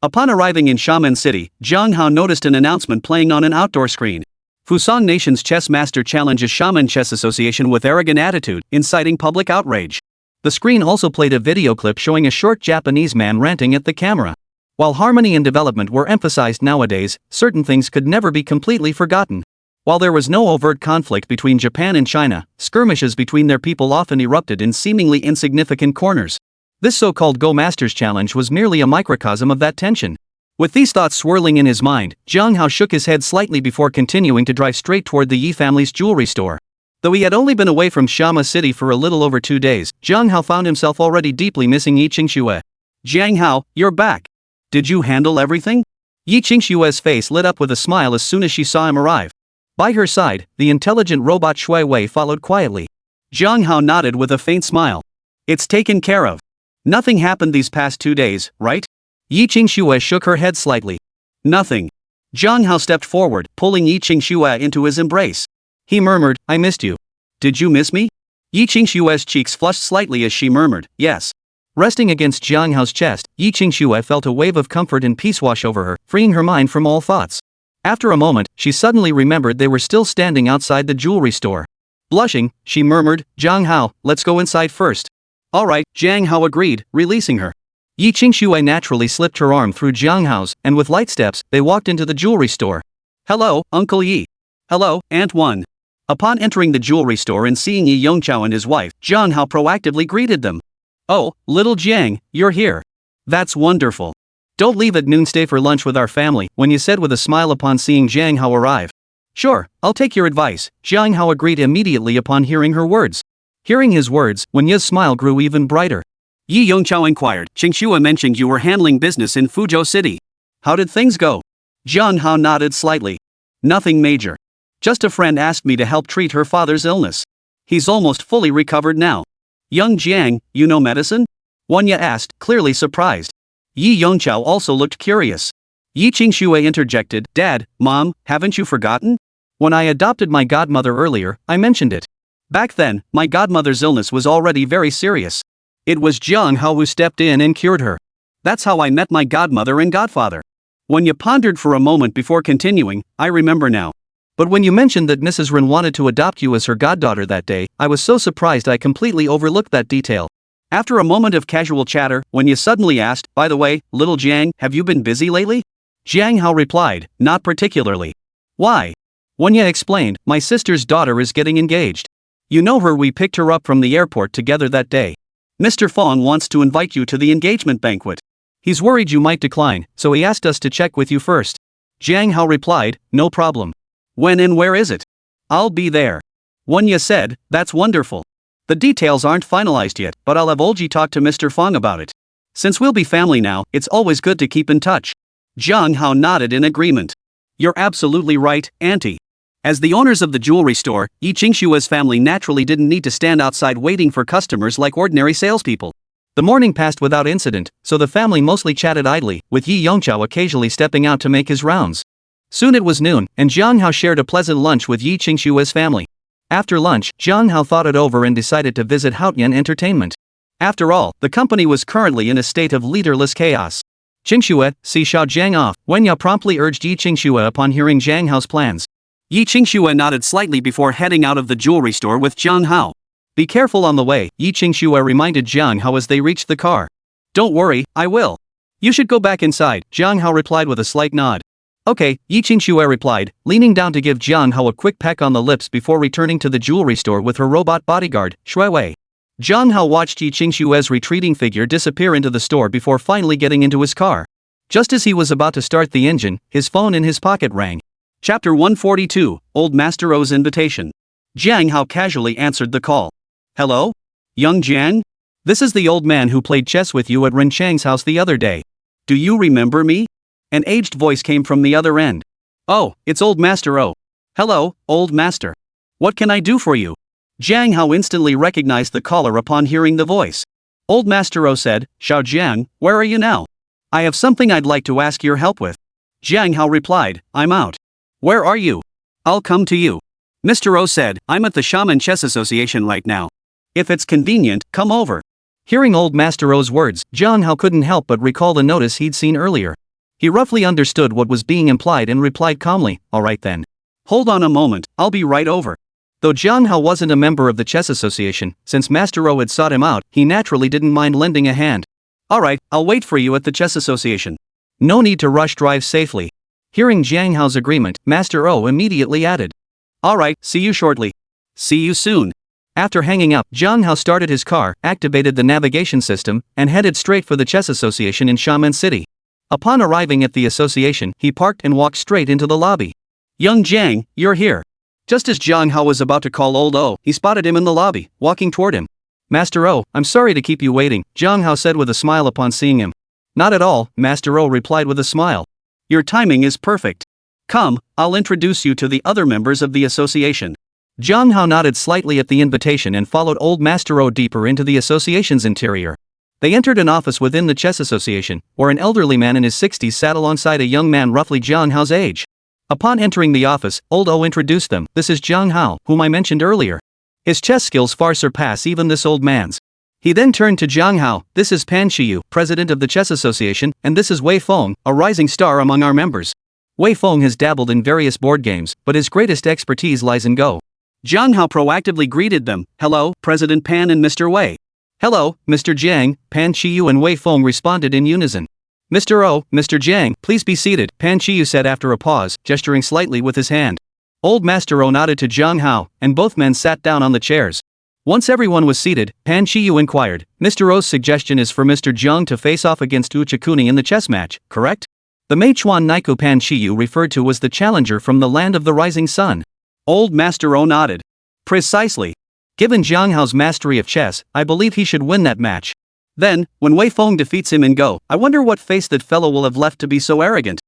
Upon arriving in Xiamen City, Jiang Hao noticed an announcement playing on an outdoor screen. Fusang Nation's chess master challenges Xiamen Chess Association with arrogant attitude, inciting public outrage. The screen also played a video clip showing a short Japanese man ranting at the camera. While harmony and development were emphasized nowadays, certain things could never be completely forgotten. While there was no overt conflict between Japan and China, skirmishes between their people often erupted in seemingly insignificant corners. This so-called Go Masters challenge was merely a microcosm of that tension. With these thoughts swirling in his mind, Jiang Hao shook his head slightly before continuing to drive straight toward the Yi family's jewelry store. Though he had only been away from Xiamen City for a little over 2 days, Jiang Hao found himself already deeply missing Yi Qingxue. "Jiang Hao, you're back. Did you handle everything?" Yi Qingxue's face lit up with a smile as soon as she saw him arrive. By her side, the intelligent robot Shui Wei followed quietly. Jiang Hao nodded with a faint smile. "It's taken care of. Nothing happened these past 2 days, right?" Yi Qingxue shook her head slightly. "Nothing." Jiang Hao stepped forward, pulling Yi Qingxue into his embrace. He murmured, "I missed you." "Did you miss me?" Yi Qingxue's cheeks flushed slightly as she murmured, "Yes." Resting against Jiang Hao's chest, Yi Qingxue felt a wave of comfort and peace wash over her, freeing her mind from all thoughts. After a moment, she suddenly remembered they were still standing outside the jewelry store. Blushing, she murmured, "Jiang Hao, let's go inside first." "All right," Jiang Hao agreed, releasing her. Yi Qingxue naturally slipped her arm through Jiang Hao's, and with light steps, they walked into the jewelry store. "Hello, Uncle Yi." "Hello, Aunt One." Upon entering the jewelry store and seeing Yi Yongqiao and his wife, Jiang Hao proactively greeted them. "Oh, little Jiang, you're here. That's wonderful. Don't leave at noon, stay for lunch with our family," Wen Yi said with a smile upon seeing Jiang Hao arrive. "Sure, I'll take your advice," Jiang Hao agreed immediately upon hearing her words. Hearing his words, Wen Yi's smile grew even brighter. Yi Yongqiao inquired, "Qingxue mentioned you were handling business in Fuzhou City. How did things go?" Jiang Hao nodded slightly. "Nothing major. Just a friend asked me to help treat her father's illness. He's almost fully recovered now." "Young Jiang, you know medicine?" Wen Yi asked, clearly surprised. Yi Yongqiao also looked curious. Yi Qingxue interjected, "Dad, Mom, haven't you forgotten? When I adopted my godmother earlier, I mentioned it. Back then, my godmother's illness was already very serious. It was Jiang Hao who stepped in and cured her. That's how I met my godmother and godfather." Wen Yi pondered for a moment before continuing, "I remember now. But when you mentioned that Mrs. Ren wanted to adopt you as her goddaughter that day, I was so surprised I completely overlooked that detail." After a moment of casual chatter, Wen Yi suddenly asked, "By the way, little Jiang, have you been busy lately?" Jiang Hao replied, "Not particularly." "Why?" Wen Yi explained, "My sister's daughter is getting engaged. You know her, we picked her up from the airport together that day. Mr. Fong wants to invite you to the engagement banquet. He's worried you might decline, so he asked us to check with you first." Jiang Hao replied, "No problem. When and where is it?" "I'll be there." Wen Yi said, "That's wonderful. The details aren't finalized yet, but I'll have Olji talk to Mr. Fong about it. Since we'll be family now, it's always good to keep in touch." Jiang Hao nodded in agreement. "You're absolutely right, Auntie." As the owners of the jewelry store, Yi Qingxue's family naturally didn't need to stand outside waiting for customers like ordinary salespeople. The morning passed without incident, so the family mostly chatted idly, with Yi Yongqiao occasionally stepping out to make his rounds. Soon it was noon, and Jiang Hao shared a pleasant lunch with Yi Qingxue's family. After lunch, Jiang Hao thought it over and decided to visit Haotian Entertainment. After all, the company was currently in a state of leaderless chaos. "Qingxue, see Xiao Jiang off," Wen Yi promptly urged Yi Qingxue upon hearing Jiang Hao's plans. Yi Qingxue nodded slightly before heading out of the jewelry store with Jiang Hao. "Be careful on the way," Yi Qingxue reminded Jiang Hao as they reached the car. "Don't worry, I will." "You should go back inside," Jiang Hao replied with a slight nod. "Okay," Yi Qingxue replied, leaning down to give Jiang Hao a quick peck on the lips before returning to the jewelry store with her robot bodyguard, Shui Wei. Jiang Hao watched Yi Qingxue's retreating figure disappear into the store before finally getting into his car. Just as he was about to start the engine, his phone in his pocket rang. Chapter 142, Old Master O's Invitation. Jiang Hao casually answered the call. "Hello? Young Jiang? This is the old man who played chess with you at Ren Chang's house the other day. Do you remember me?" An aged voice came from the other end. "Oh, it's Old Master O. Hello, old master. What can I do for you? Jiang Hao instantly recognized the caller upon hearing the voice. Old Master O said, Xiao Jiang, where are you now? I have something I'd like to ask your help with. Jiang Hao replied, I'm out. Where are you? I'll come to you. Mr. O said, I'm at the Shaman Chess Association right now. If it's convenient, come over. Hearing old Master O's words, Jiang Hao couldn't help but recall the notice he'd seen earlier. He roughly understood what was being implied and replied calmly, all right then. Hold on a moment, I'll be right over. Though Jiang Hao wasn't a member of the chess association, since Master O had sought him out, he naturally didn't mind lending a hand. Alright, I'll wait for you at the chess association. No need to rush, drive safely. Hearing Jiang Hao's agreement, Master O immediately added. Alright, see you shortly. See you soon. After hanging up, Jiang Hao started his car, activated the navigation system, and headed straight for the chess association in Xiamen City. Upon arriving at the association, he parked and walked straight into the lobby. Young Jiang, you're here. Just as Jiang Hao was about to call old O, he spotted him in the lobby, walking toward him. Master O, I'm sorry to keep you waiting, Jiang Hao said with a smile upon seeing him. Not at all, Master O replied with a smile. Your timing is perfect. Come, I'll introduce you to the other members of the association. Jiang Hao nodded slightly at the invitation and followed old Master O deeper into the association's interior. They entered an office within the chess association, where an elderly man in his 60s sat alongside a young man roughly Jiang Hao's age. Upon entering the office, old O introduced them. This is Jiang Hao, whom I mentioned earlier. His chess skills far surpass even this old man's. He then turned to Jiang Hao. This is Pan Shiyu, president of the chess association, and this is Wei Feng, a rising star among our members. Wei Feng has dabbled in various board games, but his greatest expertise lies in Go. Jiang Hao proactively greeted them. Hello, President Pan and Mr. Wei. Hello, Mr. Jiang, Pan Shiyu and Wei Feng responded in unison. Mr. O, Mr. Jiang, please be seated, Pan Shiyu said after a pause, gesturing slightly with his hand. Old Master O nodded to Jiang Hao, and both men sat down on the chairs. Once everyone was seated, Pan Shiyu inquired, Mr. O's suggestion is for Mr. Jiang to face off against Uchikuni in the chess match, correct? The Meichuan Naiku Pan Shiyu referred to was the challenger from the land of the rising sun. Old Master O nodded. Precisely. Given Jiang Hao's mastery of chess, I believe he should win that match. Then, when Wei Feng defeats him in Go, I wonder what face that fellow will have left to be so arrogant.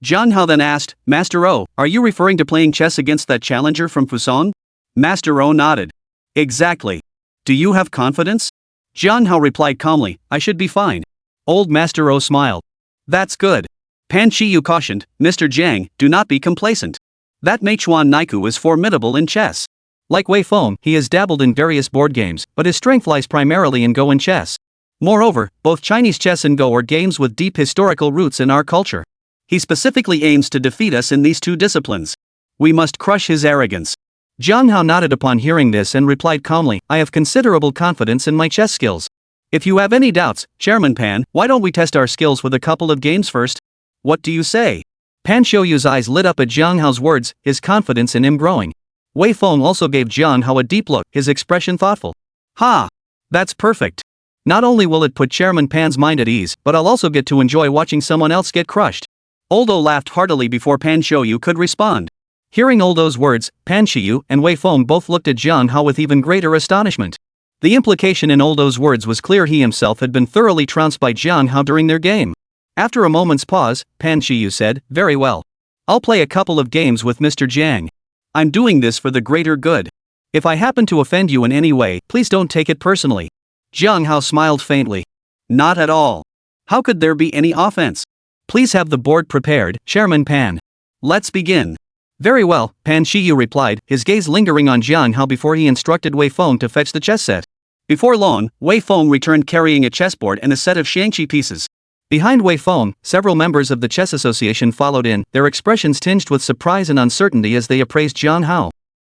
Jiang Hao then asked, Master O, are you referring to playing chess against that challenger from Fusong? Master O nodded. Exactly. Do you have confidence? Jiang Hao replied calmly, I should be fine. Old Master O smiled. That's good. Pan Shiyu cautioned, Mr. Jiang, do not be complacent. That Meichuan Naiku is formidable in chess. Like Wei Feng, he has dabbled in various board games, but his strength lies primarily in Go and chess. Moreover, both Chinese chess and Go are games with deep historical roots in our culture. He specifically aims to defeat us in these two disciplines. We must crush his arrogance. Jiang Hao nodded upon hearing this and replied calmly, I have considerable confidence in my chess skills. If you have any doubts, Chairman Pan, why don't we test our skills with a couple of games first? What do you say? Pan Shoyu's eyes lit up at Jiang Hao's words, his confidence in him growing. Wei Feng also gave Jiang Hao a deep look, his expression thoughtful. Ha! That's perfect. Not only will it put Chairman Pan's mind at ease, but I'll also get to enjoy watching someone else get crushed. Old O laughed heartily before Pan Shoyu could respond. Hearing Old O's words, Pan Shiyu and Wei Feng both looked at Jiang Hao with even greater astonishment. The implication in Old O's words was clear. He himself had been thoroughly trounced by Jiang Hao during their game. After a moment's pause, Pan Shiyu said, Very well. I'll play a couple of games with Mr. Jiang. I'm doing this for the greater good. If I happen to offend you in any way, please don't take it personally. Jiang Hao smiled faintly. Not at all. How could there be any offense? Please have the board prepared, Chairman Pan. Let's begin. Very well, Pan Shiyu replied, his gaze lingering on Jiang Hao before he instructed Wei Feng to fetch the chess set. Before long, Wei Feng returned carrying a chessboard and a set of xiangqi pieces. Behind Wei Feng, several members of the chess association followed in, their expressions tinged with surprise and uncertainty as they appraised Jiang Hao.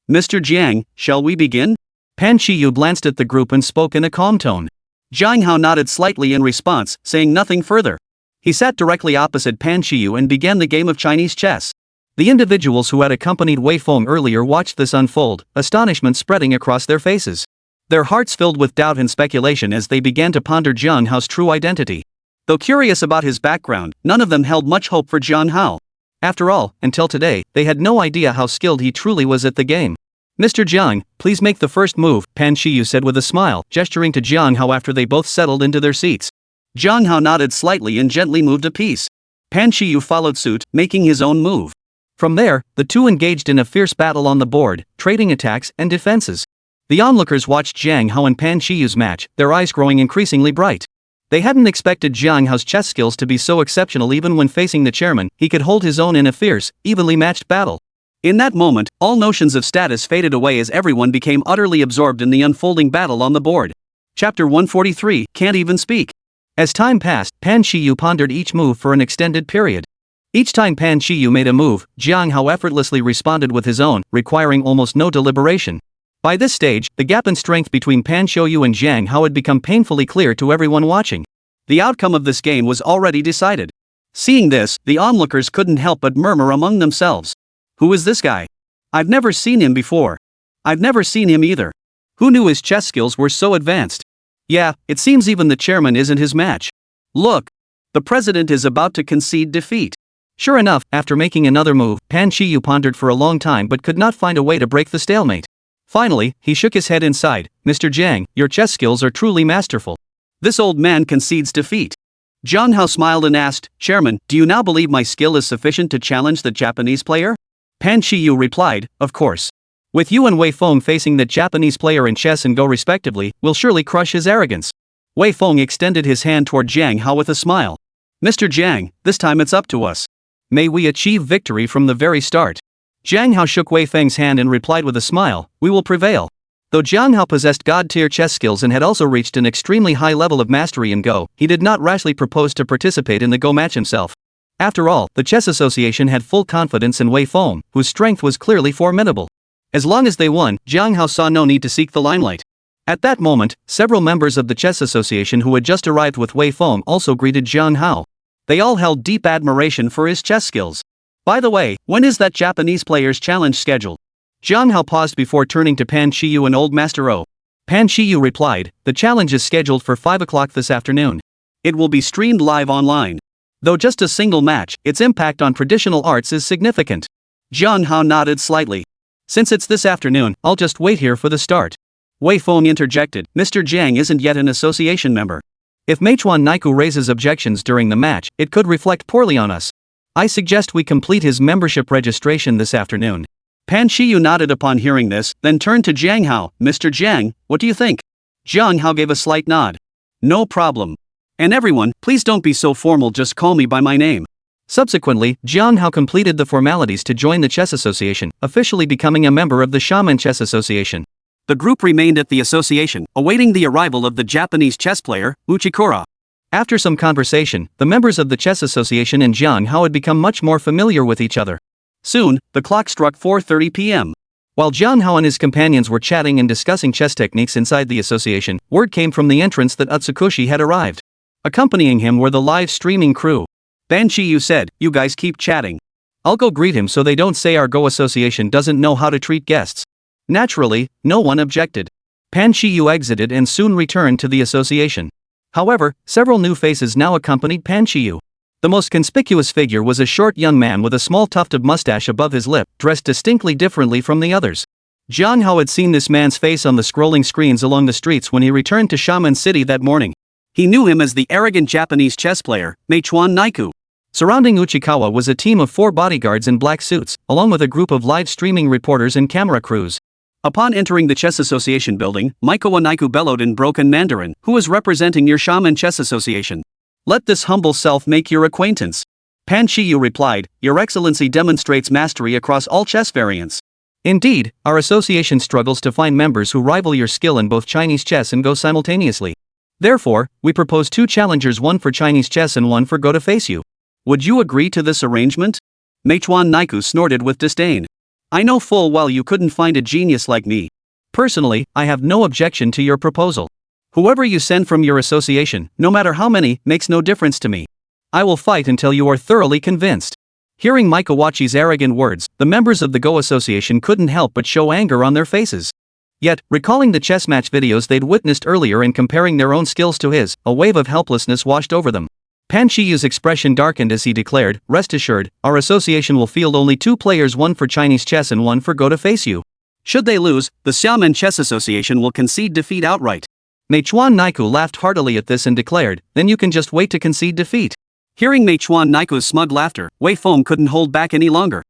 Mr. Jiang, shall we begin? Pan Shiyu glanced at the group and spoke in a calm tone. Jiang Hao nodded slightly in response, saying nothing further. He sat directly opposite Pan Shiyu and began the game of Chinese chess. The individuals who had accompanied Wei Feng earlier watched this unfold, astonishment spreading across their faces. Their hearts filled with doubt and speculation as they began to ponder Jiang Hao's true identity. Though curious about his background, none of them held much hope for Jiang Hao. After all, until today, they had no idea how skilled he truly was at the game. Mr. Jiang, please make the first move, Pan Shiyu said with a smile, gesturing to Jiang Hao after they both settled into their seats. Jiang Hao nodded slightly and gently moved a piece. Pan Shiyu followed suit, making his own move. From there, the two engaged in a fierce battle on the board, trading attacks and defenses. The onlookers watched Jiang Hao and Pan Shiyu's match, their eyes growing increasingly bright. They hadn't expected Jiang Hao's chess skills to be so exceptional. Even when facing the chairman, he could hold his own in a fierce, evenly matched battle. In that moment, all notions of status faded away as everyone became utterly absorbed in the unfolding battle on the board. Chapter 143, Can't Even Speak. As time passed, Pan Shiyu pondered each move for an extended period. Each time Pan Shiyu made a move, Jiang Hao effortlessly responded with his own, requiring almost no deliberation. By this stage, the gap in strength between Pan Shiyu and Jiang Hao had become painfully clear to everyone watching. The outcome of this game was already decided. Seeing this, the onlookers couldn't help but murmur among themselves. Who is this guy? I've never seen him before. I've never seen him either. Who knew his chess skills were so advanced? Yeah, it seems even the chairman isn't his match. Look! The president is about to concede defeat. Sure enough, after making another move, Pan Shiyu pondered for a long time but could not find a way to break the stalemate. Finally, he shook his head and sighed. Mr. Jiang, your chess skills are truly masterful. This old man concedes defeat. Jiang Hao smiled and asked, Chairman, do you now believe my skill is sufficient to challenge the Japanese player? Pan Shiyu replied, of course. With you and Wei Feng facing the Japanese player in chess and Go respectively, we'll surely crush his arrogance. Wei Feng extended his hand toward Jiang Hao with a smile. Mr. Jiang, this time it's up to us. May we achieve victory from the very start. Jiang Hao shook Wei Feng's hand and replied with a smile, we will prevail. Though Jiang Hao possessed god-tier chess skills and had also reached an extremely high level of mastery in Go, he did not rashly propose to participate in the Go match himself. After all, the Chess Association had full confidence in Wei Feng, whose strength was clearly formidable. As long as they won, Jiang Hao saw no need to seek the limelight. At that moment, several members of the Chess Association who had just arrived with Wei Feng also greeted Jiang Hao. They all held deep admiration for his chess skills. By the way, when is that Japanese player's challenge scheduled? Jiang Hao paused before turning to Pan Shiyu and Old Master O. Pan Shiyu replied, the challenge is scheduled for 5 o'clock this afternoon. It will be streamed live online. Though just a single match, its impact on traditional arts is significant. Jiang Hao nodded slightly. Since it's this afternoon, I'll just wait here for the start. Wei Feng interjected, Mr. Jiang isn't yet an association member. If Meituan Naiku raises objections during the match, it could reflect poorly on us. I suggest we complete his membership registration this afternoon. Pan Shiyu nodded upon hearing this, then turned to Jiang Hao. Mr. Jiang, what do you think? Jiang Hao gave a slight nod. No problem. And everyone, please don't be so formal, just call me by my name. Subsequently, Jiang Hao completed the formalities to join the Chess Association, officially becoming a member of the Shaman Chess Association. The group remained at the association, awaiting the arrival of the Japanese chess player, Uchikura. After some conversation, the members of the Chess Association and Jiang Hao had become much more familiar with each other. Soon, the clock struck 4:30 p.m. While Jiang Hao and his companions were chatting and discussing chess techniques inside the association, word came from the entrance that Utsukushi had arrived. Accompanying him were the live streaming crew. Pan Shiyu said, you guys keep chatting. I'll go greet him so they don't say our Go Association doesn't know how to treat guests. Naturally, no one objected. Pan Shiyu exited and soon returned to the association. However, several new faces now accompanied Pan Shiyu. The most conspicuous figure was a short young man with a small tuft of mustache above his lip, dressed distinctly differently from the others. Jiang Hao had seen this man's face on the scrolling screens along the streets when he returned to Shaman City that morning. He knew him as the arrogant Japanese chess player, Meituan Naiku. Surrounding Uchikawa was a team of 4 bodyguards in black suits, along with a group of live streaming reporters and camera crews. Upon entering the Chess Association building, Maikowa Naiku bellowed in broken Mandarin, who is representing your Shaman Chess Association. Let this humble self make your acquaintance. Pan Shiyu replied, Your Excellency demonstrates mastery across all chess variants. Indeed, our association struggles to find members who rival your skill in both Chinese chess and Go simultaneously. Therefore, we propose 2 challengers, one for Chinese chess and one for Go to face you. Would you agree to this arrangement? Meituan Naiku snorted with disdain. I know full well you couldn't find a genius like me. Personally, I have no objection to your proposal. Whoever you send from your association, no matter how many, makes no difference to me. I will fight until you are thoroughly convinced. Hearing Maikowachi's arrogant words, the members of the Go Association couldn't help but show anger on their faces. Yet, recalling the chess match videos they'd witnessed earlier and comparing their own skills to his, a wave of helplessness washed over them. Pan Shiyu's expression darkened as he declared, Rest assured, our association will field only 2 players, one for Chinese chess and one for Go to face you. Should they lose, the Xiamen Chess Association will concede defeat outright. Meituan Naiku laughed heartily at this and declared, Then you can just wait to concede defeat. Hearing Meituan Naiku's smug laughter, Wei Feng couldn't hold back any longer.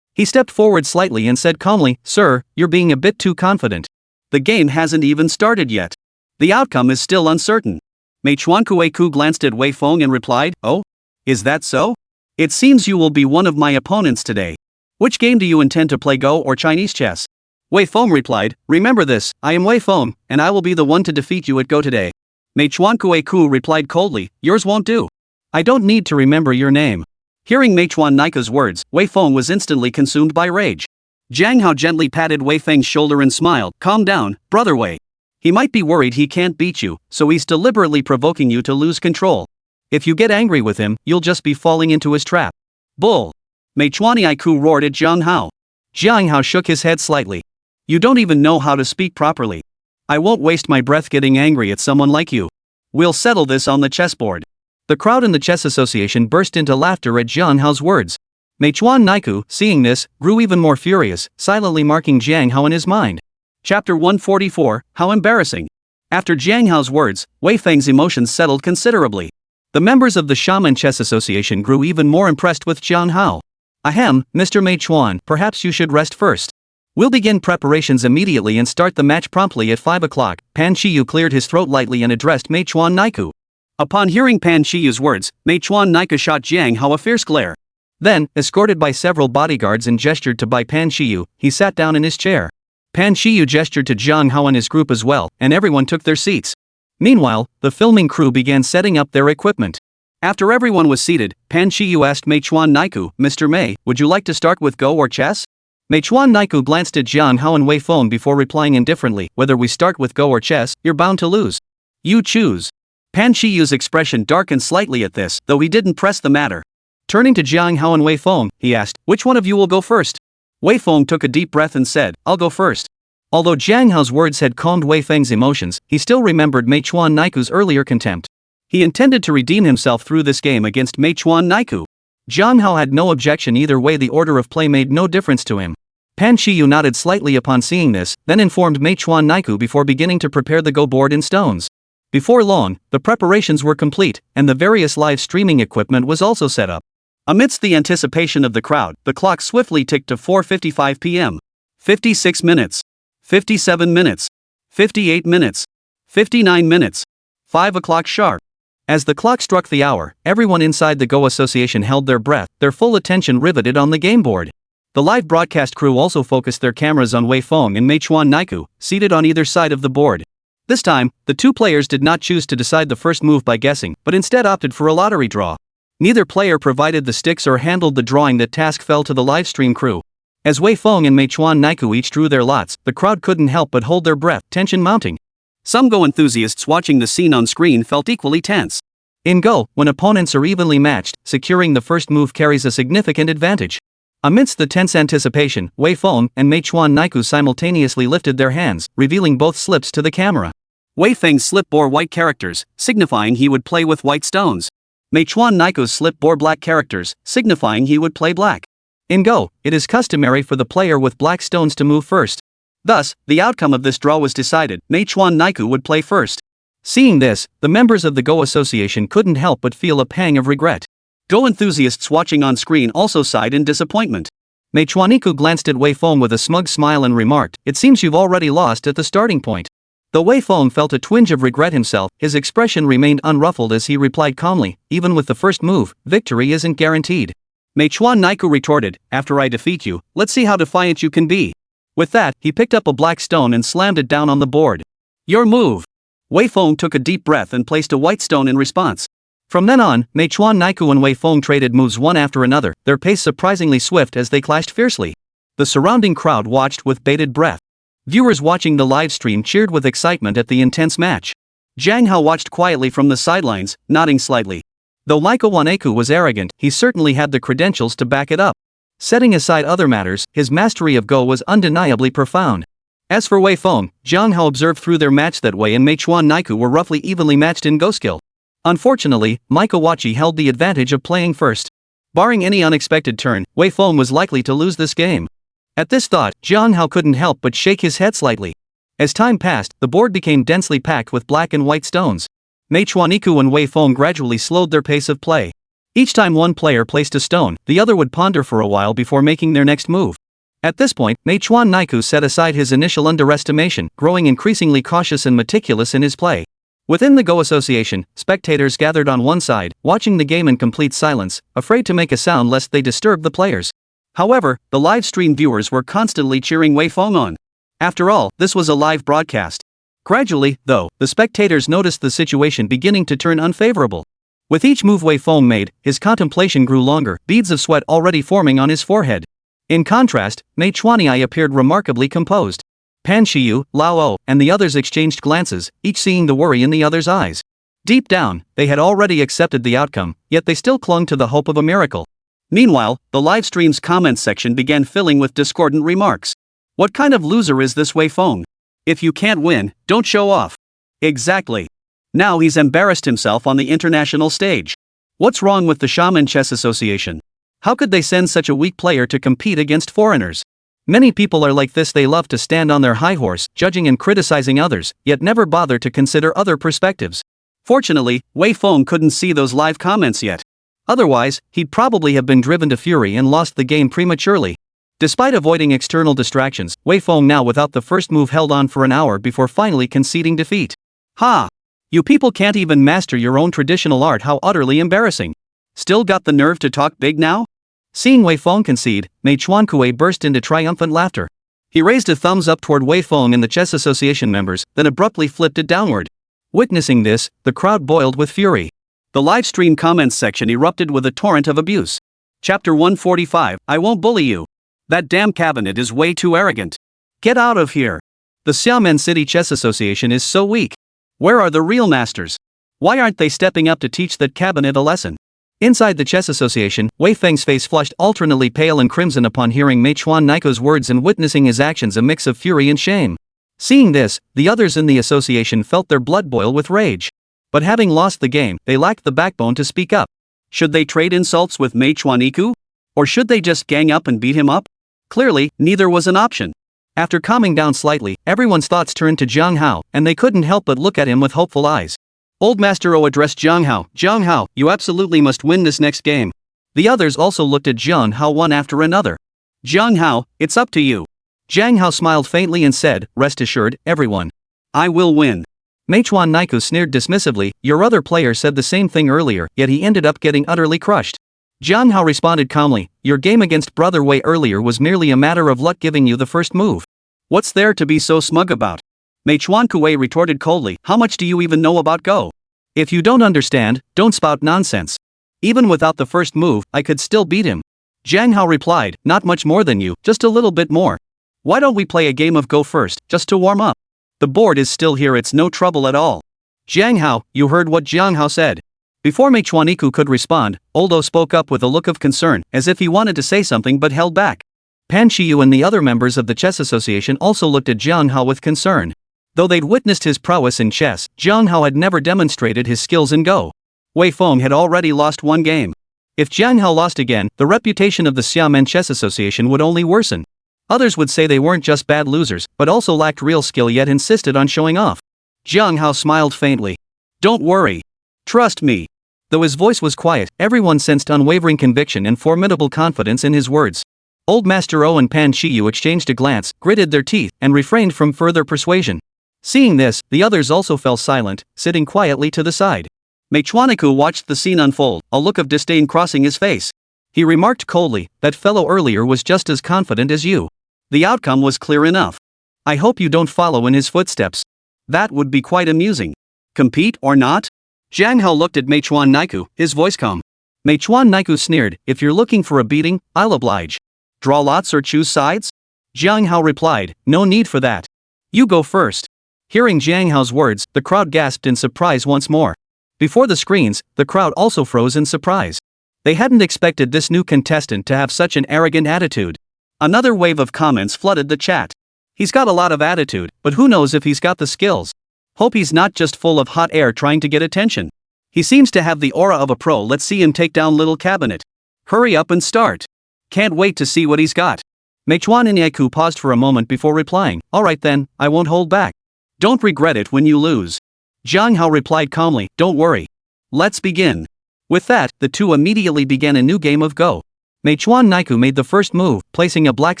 He stepped forward slightly and said calmly, "Sir, you're being a bit too confident. The game hasn't even started yet. The outcome is still uncertain." Mei Chuankuei-ku glanced at Wei Feng and replied, "Oh? Is that so? It seems you will be one of my opponents today. Which game do you intend to play, Go or Chinese chess?" Wei Feng replied, "Remember this, I am Wei Feng, and I will be the one to defeat you at Go today." Mei Chuankuei-ku replied coldly, "Yours won't do. I don't need to remember your name." Hearing Mei Chuan Nika's words, Wei Feng was instantly consumed by rage. Jiang Hao gently patted Wei Feng's shoulder and smiled, "Calm down, brother Wei. He might be worried he can't beat you, so he's deliberately provoking you to lose control. If you get angry with him, you'll just be falling into his trap." "Bull!" Mei Chuankuei-ku roared at Jiang Hao. Jiang Hao shook his head slightly. "You don't even know how to speak properly. I won't waste my breath getting angry at someone like you. We'll settle this on the chessboard." The crowd in the chess association burst into laughter at Jiang Hao's words. Mei Chuankuei-ku, seeing this, grew even more furious, silently marking Jiang Hao in his mind. Chapter 144, How Embarrassing. After Jiang Hao's words, Wei Feng's emotions settled considerably. The members of the Shaman Chess Association grew even more impressed with Jiang Hao. "Ahem, Mr. Mei Chuan, perhaps you should rest first. We'll begin preparations immediately and start the match promptly at 5 o'clock. Pan Shiyu cleared his throat lightly and addressed Mei Chuankuei-ku. Upon hearing Pan Shiyu's words, Mei Chuankuei-ku shot Jiang Hao a fierce glare. Then, escorted by several bodyguards and gestured to by Pan Shiyu, he sat down in his chair. Pan Shiyu gestured to Jiang Hao and his group as well, and everyone took their seats. Meanwhile, the filming crew began setting up their equipment. After everyone was seated, Pan Shiyu asked Mei Chuankuei-ku, "Mr. Mei, would you like to start with Go or chess?" Mei Chuankuei-ku glanced at Jiang Hao and Wei Feng before replying indifferently, "Whether we start with Go or chess, you're bound to lose. You choose." Pan Shiyu's expression darkened slightly at this, though he didn't press the matter. Turning to Jiang Hao and Wei Feng, he asked, "Which one of you will go first?" Wei Feng took a deep breath and said, "I'll go first." Although Jiang Hao's words had calmed Wei Feng's emotions, he still remembered Mei Chuankuei-ku's earlier contempt. He intended to redeem himself through this game against Mei Chuankuei-ku. Jiang Hao had no objection either way, the order of play made no difference to him. Pan Shiyu nodded slightly upon seeing this, then informed Mei Chuankuei-ku before beginning to prepare the Go board in stones. Before long, the preparations were complete, and the various live streaming equipment was also set up. Amidst the anticipation of the crowd, the clock swiftly ticked to 4:55 p.m. 56 minutes. 57 minutes. 58 minutes. 59 minutes. 5 o'clock sharp. As the clock struck the hour, everyone inside the Go Association held their breath, their full attention riveted on the game board. The live broadcast crew also focused their cameras on Wei Feng and Mei Chuankuei-ku, seated on either side of the board. This time, the two players did not choose to decide the first move by guessing, but instead opted for a lottery draw. Neither player provided the sticks or handled the drawing. That task fell to the livestream crew. As Wei Feng and Mei Chuankuei-ku each drew their lots, the crowd couldn't help but hold their breath, tension mounting. Some Go enthusiasts watching the scene on screen felt equally tense. In Go, when opponents are evenly matched, securing the first move carries a significant advantage. Amidst the tense anticipation, Wei Feng and Mei Chuankuei-ku simultaneously lifted their hands, revealing both slips to the camera. Wei Feng's slip bore white characters, signifying he would play with white stones. Mei Chuankuei-ku's slip bore black characters, signifying he would play black. In Go, it is customary for the player with black stones to move first. Thus, the outcome of this draw was decided: Mei Chuankuei-ku would play first. Seeing this, the members of the Go Association couldn't help but feel a pang of regret. Go enthusiasts watching on screen also sighed in disappointment. Mei Chuankuei-ku glanced at Wei Feng with a smug smile and remarked, "It seems you've already lost at the starting point." Though Wei Feng felt a twinge of regret himself, his expression remained unruffled as he replied calmly, "Even with the first move, victory isn't guaranteed." Mei Chuankuei-ku retorted, "After I defeat you, let's see how defiant you can be." With that, he picked up a black stone and slammed it down on the board. "Your move." Wei Feng took a deep breath and placed a white stone in response. From then on, Mei Chuankuei-ku and Wei Feng traded moves one after another, their pace surprisingly swift as they clashed fiercely. The surrounding crowd watched with bated breath. Viewers watching the live stream cheered with excitement at the intense match. Jiang Hao watched quietly from the sidelines, nodding slightly. Though Mei Chuankuei-ku was arrogant, he certainly had the credentials to back it up. Setting aside other matters, his mastery of Go was undeniably profound. As for Wei Feng, Jiang Hao observed through their match that Wei and Mei Chuankuei-ku were roughly evenly matched in Go skill. Unfortunately, Mei Chuankuei held the advantage of playing first. Barring any unexpected turn, Wei Feng was likely to lose this game. At this thought, Jiang Hao couldn't help but shake his head slightly. As time passed, the board became densely packed with black and white stones. Mei Chuankuei-ku and Wei Feng gradually slowed their pace of play. Each time one player placed a stone, the other would ponder for a while before making their next move. At this point, Meichuan Naiku set aside his initial underestimation, growing increasingly cautious and meticulous in his play. Within the Go Association, spectators gathered on one side, watching the game in complete silence, afraid to make a sound lest they disturb the players. However, the live stream viewers were constantly cheering Wei Feng on. After all, this was a live broadcast. Gradually, though, the spectators noticed the situation beginning to turn unfavorable. With each move Wei Feng made, his contemplation grew longer, beads of sweat already forming on his forehead. In contrast, Mei Chuanyi appeared remarkably composed. Pan Shiyu, Lao O, and the others exchanged glances, each seeing the worry in the other's eyes. Deep down, they had already accepted the outcome, yet they still clung to the hope of a miracle. Meanwhile, the live stream's comments section began filling with discordant remarks. What kind of loser is this Wei Feng? If you can't win, don't show off. Exactly. Now he's embarrassed himself on the international stage. What's wrong with the Shaman Chess Association? How could they send such a weak player to compete against foreigners? Many people are like this. They love to stand on their high horse, judging and criticizing others, yet never bother to consider other perspectives. Fortunately, Wei Feng couldn't see those live comments yet. Otherwise, he'd probably have been driven to fury and lost the game prematurely. Despite avoiding external distractions, Wei Feng now without the first move held on for an hour before finally conceding defeat. Ha! You people can't even master your own traditional art. How utterly embarrassing. Still got the nerve to talk big now? Seeing Wei Feng concede, Mei Chuankue burst into triumphant laughter. He raised a thumbs up toward Wei Feng and the Chess Association members, then abruptly flipped it downward. Witnessing this, the crowd boiled with fury. The live stream comments section erupted with a torrent of abuse. Chapter 145, I won't bully you. That damn cabinet is way too arrogant. Get out of here. The Xiamen City Chess Association is so weak. Where are the real masters? Why aren't they stepping up to teach that cabinet a lesson? Inside the Chess Association, Wei Feng's face flushed alternately pale and crimson upon hearing Meichuan Naiko's words and witnessing his actions, a mix of fury and shame. Seeing this, the others in the association felt their blood boil with rage. But having lost the game, they lacked the backbone to speak up. Should they trade insults with Meichuan Iku? Or should they just gang up and beat him up? Clearly, neither was an option. After calming down slightly, everyone's thoughts turned to Zhang Hao, and they couldn't help but look at him with hopeful eyes. Old Master O addressed Zhang Hao. Zhang Hao, you absolutely must win this next game. The others also looked at Zhang Hao one after another. Zhang Hao, it's up to you. Zhang Hao smiled faintly and said, rest assured, everyone. I will win. Meichuan Naiku sneered dismissively, your other player said the same thing earlier, yet he ended up getting utterly crushed. Zhang Hao responded calmly, your game against Brother Wei earlier was merely a matter of luck giving you the first move. What's there to be so smug about? Meichuan Kuei retorted coldly, how much do you even know about Go? If you don't understand, don't spout nonsense. Even without the first move, I could still beat him. Zhang Hao replied, not much more than you, just a little bit more. Why don't we play a game of Go first, just to warm up? The board is still here, it's no trouble at all. Zhang Hao, you heard what Zhang Hao said. Before Meichuaniku could respond, Oldo spoke up with a look of concern, as if he wanted to say something but held back. Pan Shiyu and the other members of the Chess Association also looked at Zhang Hao with concern. Though they'd witnessed his prowess in chess, Zhang Hao had never demonstrated his skills in Go. Wei Feng had already lost one game. If Zhang Hao lost again, the reputation of the Xiamen Chess Association would only worsen. Others would say they weren't just bad losers, but also lacked real skill yet insisted on showing off. Zhang Hao smiled faintly. Don't worry. Trust me. Though his voice was quiet, everyone sensed unwavering conviction and formidable confidence in his words. Old Master O and Pan Shiyu exchanged a glance, gritted their teeth, and refrained from further persuasion. Seeing this, the others also fell silent, sitting quietly to the side. Meichuaniku watched the scene unfold, a look of disdain crossing his face. He remarked coldly, that fellow earlier was just as confident as you. The outcome was clear enough. I hope you don't follow in his footsteps. That would be quite amusing. Compete or not? Zhang Hao looked at Meichuan Naiku, his voice calm. Meichuan Naiku sneered, if you're looking for a beating, I'll oblige. Draw lots or choose sides? Zhang Hao replied, no need for that. You go first. Hearing Zhang Hao's words, the crowd gasped in surprise once more. Before the screens, the crowd also froze in surprise. They hadn't expected this new contestant to have such an arrogant attitude. Another wave of comments flooded the chat. He's got a lot of attitude, but who knows if he's got the skills. Hope he's not just full of hot air trying to get attention. He seems to have the aura of a pro. Let's see him take down little cabinet. Hurry up and start. Can't wait to see what he's got. Meichuan Inyaku paused for a moment before replying, alright then, I won't hold back. Don't regret it when you lose. Zhang Hao replied calmly, don't worry. Let's begin. With that, the two immediately began a new game of Go. Meichuan Naiku made the first move, placing a black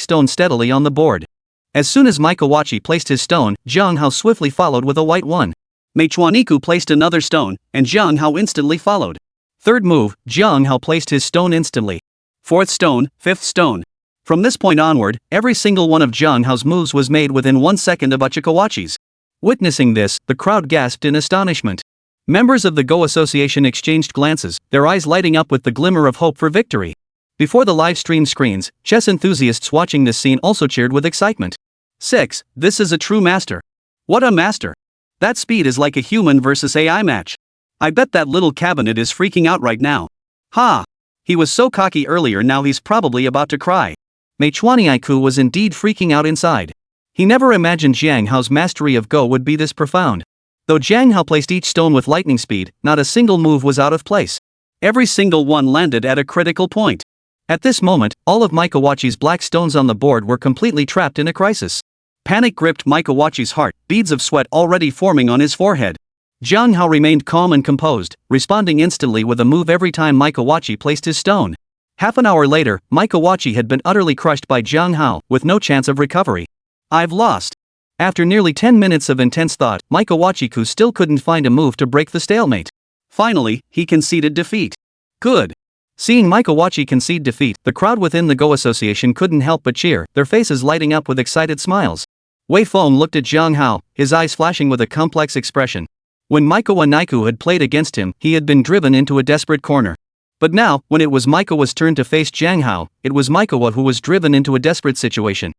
stone steadily on the board. As soon as Maikowachi placed his stone, Jiang Hao swiftly followed with a white one. Meichuan Niku placed another stone, and Jiang Hao instantly followed. Third move, Jiang Hao placed his stone instantly. Fourth stone, fifth stone. From this point onward, every single one of Jiang Hao's moves was made within 1 second of Uchikawachi's. Witnessing this, the crowd gasped in astonishment. Members of the Go Association exchanged glances, their eyes lighting up with the glimmer of hope for victory. Before the live stream screens, chess enthusiasts watching this scene also cheered with excitement. 6. This is a true master. What a master! That speed is like a human versus AI match. I bet that little cabinet is freaking out right now. Ha! He was so cocky earlier, now he's probably about to cry. Meichuaniaiku was indeed freaking out inside. He never imagined Jiang Hao's mastery of Go would be this profound. Though Jiang Hao placed each stone with lightning speed, not a single move was out of place. Every single one landed at a critical point. At this moment, all of Maikowachi's black stones on the board were completely trapped in a crisis. Panic gripped Maikowachi's heart, beads of sweat already forming on his forehead. Jiang Hao remained calm and composed, responding instantly with a move every time Maikowachi placed his stone. Half an hour later, Maikowachi had been utterly crushed by Jiang Hao, with no chance of recovery. I've lost. After nearly 10 minutes of intense thought, Maikowachi still couldn't find a move to break the stalemate. Finally, he conceded defeat. Good. Seeing Maikowachi concede defeat, the crowd within the Go Association couldn't help but cheer, their faces lighting up with excited smiles. Wei Feng looked at Jiang Hao, his eyes flashing with a complex expression. When Maikowa Naiku had played against him, he had been driven into a desperate corner. But now, when it was Maikowa's turn to face Jiang Hao, it was Maikowa who was driven into a desperate situation.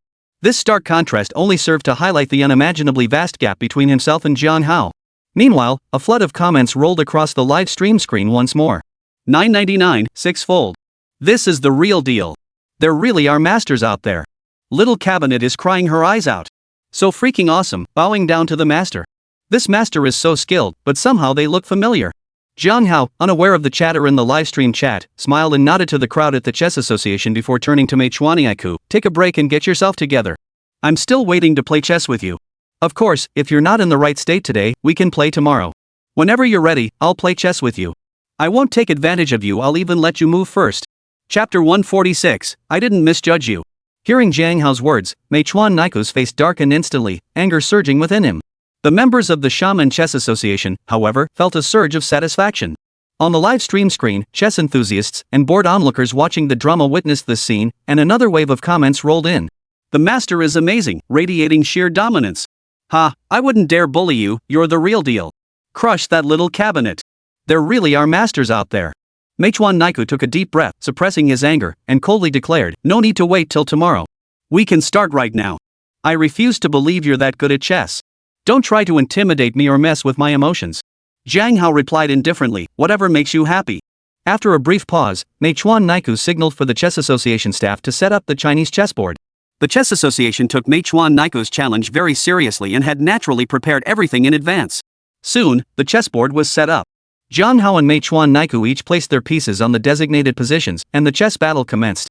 This stark contrast only served to highlight the unimaginably vast gap between himself and Jiang Hao. Meanwhile, a flood of comments rolled across the live stream screen once more. 999, six-fold. This is the real deal. There really are masters out there. Little Cabinet is crying her eyes out. So freaking awesome, bowing down to the master. This master is so skilled, but somehow they look familiar. Jiang Hao, unaware of the chatter in the livestream chat, smiled and nodded to the crowd at the Chess Association before turning to Meichuaniaiku. Take a break and get yourself together. I'm still waiting to play chess with you. Of course, if you're not in the right state today, we can play tomorrow. Whenever you're ready, I'll play chess with you. I won't take advantage of you, I'll even let you move first. Chapter 146, I didn't misjudge you. Hearing Jiang Hao's words, Meichuanaiku's face darkened instantly, anger surging within him. The members of the Shaman Chess Association, however, felt a surge of satisfaction. On the live stream screen, chess enthusiasts and bored onlookers watching the drama witnessed this scene, and another wave of comments rolled in. The master is amazing, radiating sheer dominance. Ha, I wouldn't dare bully you, you're the real deal. Crush that little cabinet. There really are masters out there. Meichuaniaiku took a deep breath, suppressing his anger, and coldly declared, no need to wait till tomorrow. We can start right now. I refuse to believe you're that good at chess. Don't try to intimidate me or mess with my emotions. Jiang Hao replied indifferently, whatever makes you happy. After a brief pause, Meichuaniaiku signaled for the Chess Association staff to set up the Chinese chessboard. The Chess Association took Meichuanaiku's challenge very seriously and had naturally prepared everything in advance. Soon, the chessboard was set up. Jiang Hao and Meichuanaiku each placed their pieces on the designated positions, and the chess battle commenced.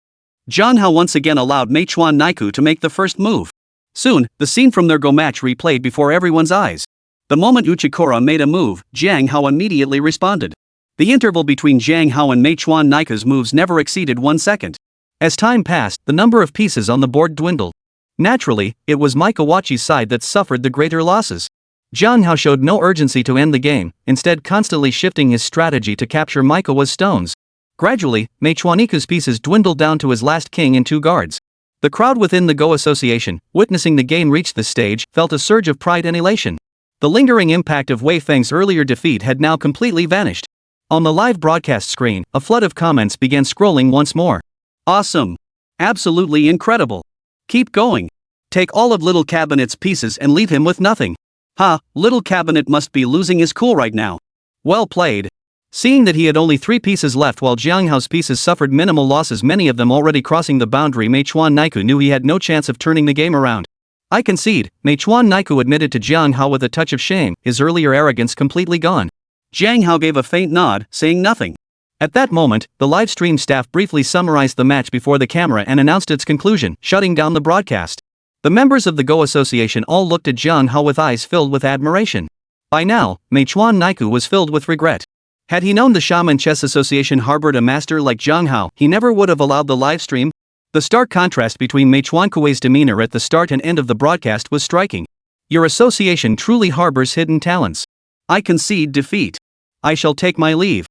Jiang Hao once again allowed Meichuanaiku to make the first move. Soon, the scene from their Go match replayed before everyone's eyes. The moment Uchikura made a move, Jiang Hao immediately responded. The interval between Jiang Hao and Meichuanaiku's moves never exceeded 1 second. As time passed, the number of pieces on the board dwindled. Naturally, it was Maikowachi's side that suffered the greater losses. Jiang Hao showed no urgency to end the game, instead constantly shifting his strategy to capture Maikowa's stones. Gradually, Meichuaniku's pieces dwindled down to his last king and 2 guards. The crowd within the Go Association, witnessing the game reach this stage, felt a surge of pride and elation. The lingering impact of Wei Feng's earlier defeat had now completely vanished. On the live broadcast screen, a flood of comments began scrolling once more. Awesome! Absolutely incredible! Keep going! Take all of Little Cabinet's pieces and leave him with nothing. Ha, Little Cabinet must be losing his cool right now. Well played. Seeing that he had only 3 pieces left while Jiang Hao's pieces suffered minimal losses, many of them already crossing the boundary, Meichuaniaiku knew he had no chance of turning the game around. I concede, Meichuaniaiku admitted to Jiang Hao with a touch of shame, his earlier arrogance completely gone. Jiang Hao gave a faint nod, saying nothing. At that moment, the live stream staff briefly summarized the match before the camera and announced its conclusion, shutting down the broadcast. The members of the Go Association all looked at Jiang Hao with eyes filled with admiration. By now, Meichuaniaiku was filled with regret. Had he known the Shaman Chess Association harbored a master like Zhang Hao, he never would have allowed the live stream. The stark contrast between Mei Chuankui's demeanor at the start and end of the broadcast was striking. Your association truly harbors hidden talents. I concede defeat. I shall take my leave.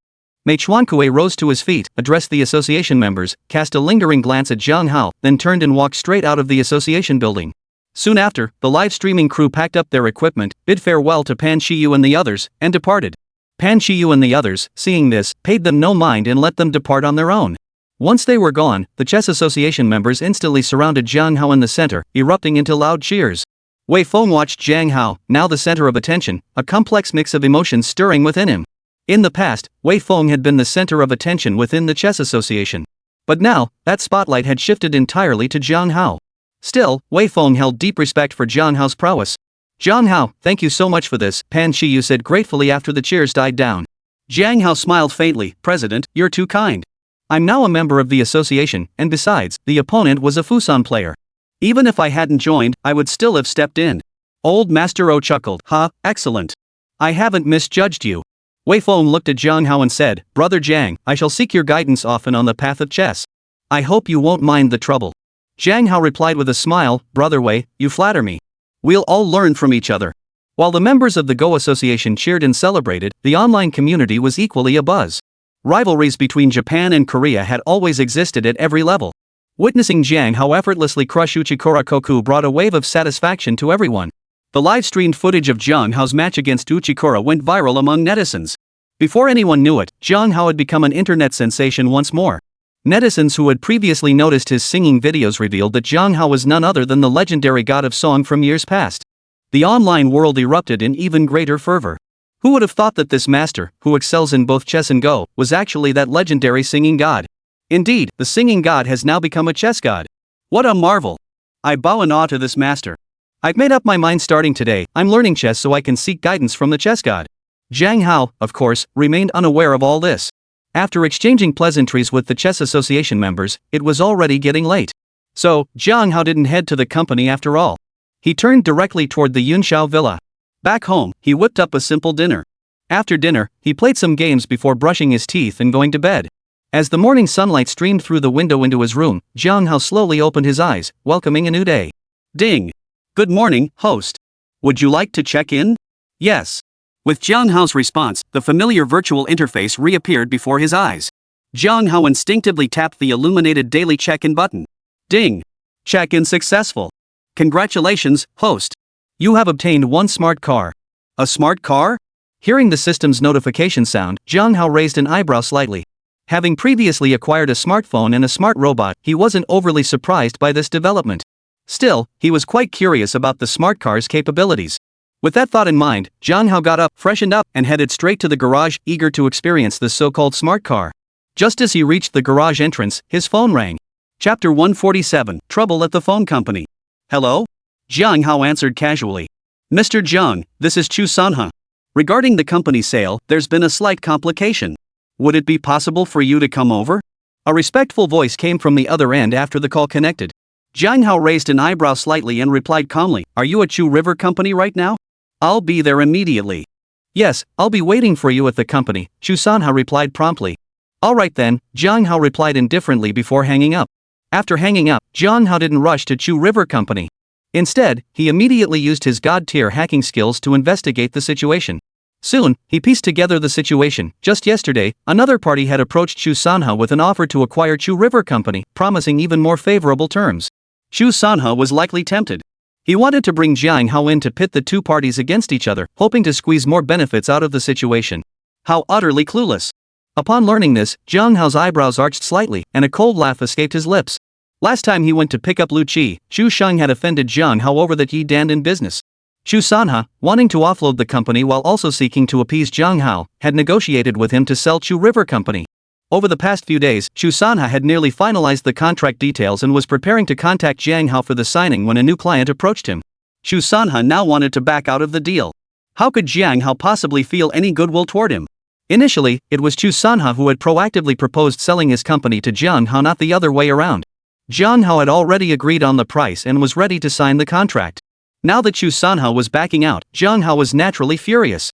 Mei Chuankui rose to his feet, addressed the association members, cast a lingering glance at Zhang Hao, then turned and walked straight out of the association building. Soon after, the live streaming crew packed up their equipment, bid farewell to Pan Shiyu and the others, and departed. Pan Shiyu and the others, seeing this, paid them no mind and let them depart on their own. Once they were gone, the chess association members instantly surrounded Zhang Hao in the center, erupting into loud cheers. Wei Feng watched Zhang Hao, now the center of attention, a complex mix of emotions stirring within him. In the past, Wei Feng had been the center of attention within the chess association. But now, that spotlight had shifted entirely to Zhang Hao. Still, Wei Feng held deep respect for Zhang Hao's prowess. Zhang Hao, thank you so much for this, Pan Shiyu said gratefully after the cheers died down. Zhang Hao smiled faintly, President, you're too kind. I'm now a member of the association, and besides, the opponent was a Fusan player. Even if I hadn't joined, I would still have stepped in. Old Master O chuckled, excellent. I haven't misjudged you. Wei Feng looked at Zhang Hao and said, Brother Zhang, I shall seek your guidance often on the path of chess. I hope you won't mind the trouble. Zhang Hao replied with a smile, Brother Wei, you flatter me. We'll all learn from each other. While the members of the Go Association cheered and celebrated, the online community was equally abuzz. Rivalries between Japan and Korea had always existed at every level. Witnessing Zhang Hao effortlessly crush Uchikura Koku brought a wave of satisfaction to everyone. The live-streamed footage of Zhang Hao's match against Uchikura went viral among netizens. Before anyone knew it, Zhang Hao had become an internet sensation once more. Netizens who had previously noticed his singing videos revealed that Zhang Hao was none other than the legendary god of song from years past. The online world erupted in even greater fervor. Who would have thought that this master, who excels in both chess and Go, was actually that legendary singing god? Indeed, the singing god has now become a chess god. What a marvel! I bow in awe to this master. I've made up my mind starting today, I'm learning chess so I can seek guidance from the chess god. Zhang Hao, of course, remained unaware of all this. After exchanging pleasantries with the chess association members, it was already getting late. So, Zhang Hao didn't head to the company after all. He turned directly toward the Yunshao villa. Back home, he whipped up a simple dinner. After dinner, he played some games before brushing his teeth and going to bed. As the morning sunlight streamed through the window into his room, Zhang Hao slowly opened his eyes, welcoming a new day. Ding! Good morning, host. Would you like to check in? Yes. With Zhang Hao's response, the familiar virtual interface reappeared before his eyes. Zhang Hao instinctively tapped the illuminated daily check-in button. Ding! Check-in successful. Congratulations, host. You have obtained one smart car. A smart car? Hearing the system's notification sound, Zhang Hao raised an eyebrow slightly. Having previously acquired a smartphone and a smart robot, he wasn't overly surprised by this development. Still, he was quite curious about the smart car's capabilities. With that thought in mind, Zhang Hao got up, freshened up, and headed straight to the garage, eager to experience the so-called smart car. Just as he reached the garage entrance, his phone rang. Chapter 147, Trouble at the Phone Company. Hello? Zhang Hao answered casually. Mr. Zhang, this is Chu Sanha. Regarding the company sale, there's been a slight complication. Would it be possible for you to come over? A respectful voice came from the other end after the call connected. Zhang Hao raised an eyebrow slightly and replied calmly, Are you at Chu River Company right now? I'll be there immediately. Yes, I'll be waiting for you at the company, Chu Sanha replied promptly. Alright then, Zhang Hao replied indifferently before hanging up. After hanging up, Zhang Hao didn't rush to Chu River Company. Instead, he immediately used his god-tier hacking skills to investigate the situation. Soon, he pieced together the situation. Just yesterday, another party had approached Chu Sanha with an offer to acquire Chu River Company, promising even more favorable terms. Chu Sanha was likely tempted. He wanted to bring Zhang Hao in to pit the two parties against each other, hoping to squeeze more benefits out of the situation. How utterly clueless. Upon learning this, Zhang Hao's eyebrows arched slightly, and a cold laugh escaped his lips. Last time he went to pick up Lu Qi, Chu Sheng had offended Zhang Hao over that Yi Dan in business. Chu Sanha, wanting to offload the company while also seeking to appease Zhang Hao, had negotiated with him to sell Chu River Company. Over the past few days, Chu Sanha had nearly finalized the contract details and was preparing to contact Zhang Hao for the signing when a new client approached him. Chu Sanha now wanted to back out of the deal. How could Zhang Hao possibly feel any goodwill toward him? Initially, it was Chu Sanha who had proactively proposed selling his company to Zhang Hao, not the other way around. Zhang Hao had already agreed on the price and was ready to sign the contract. Now that Chu Sanha was backing out, Zhang Hao was naturally furious.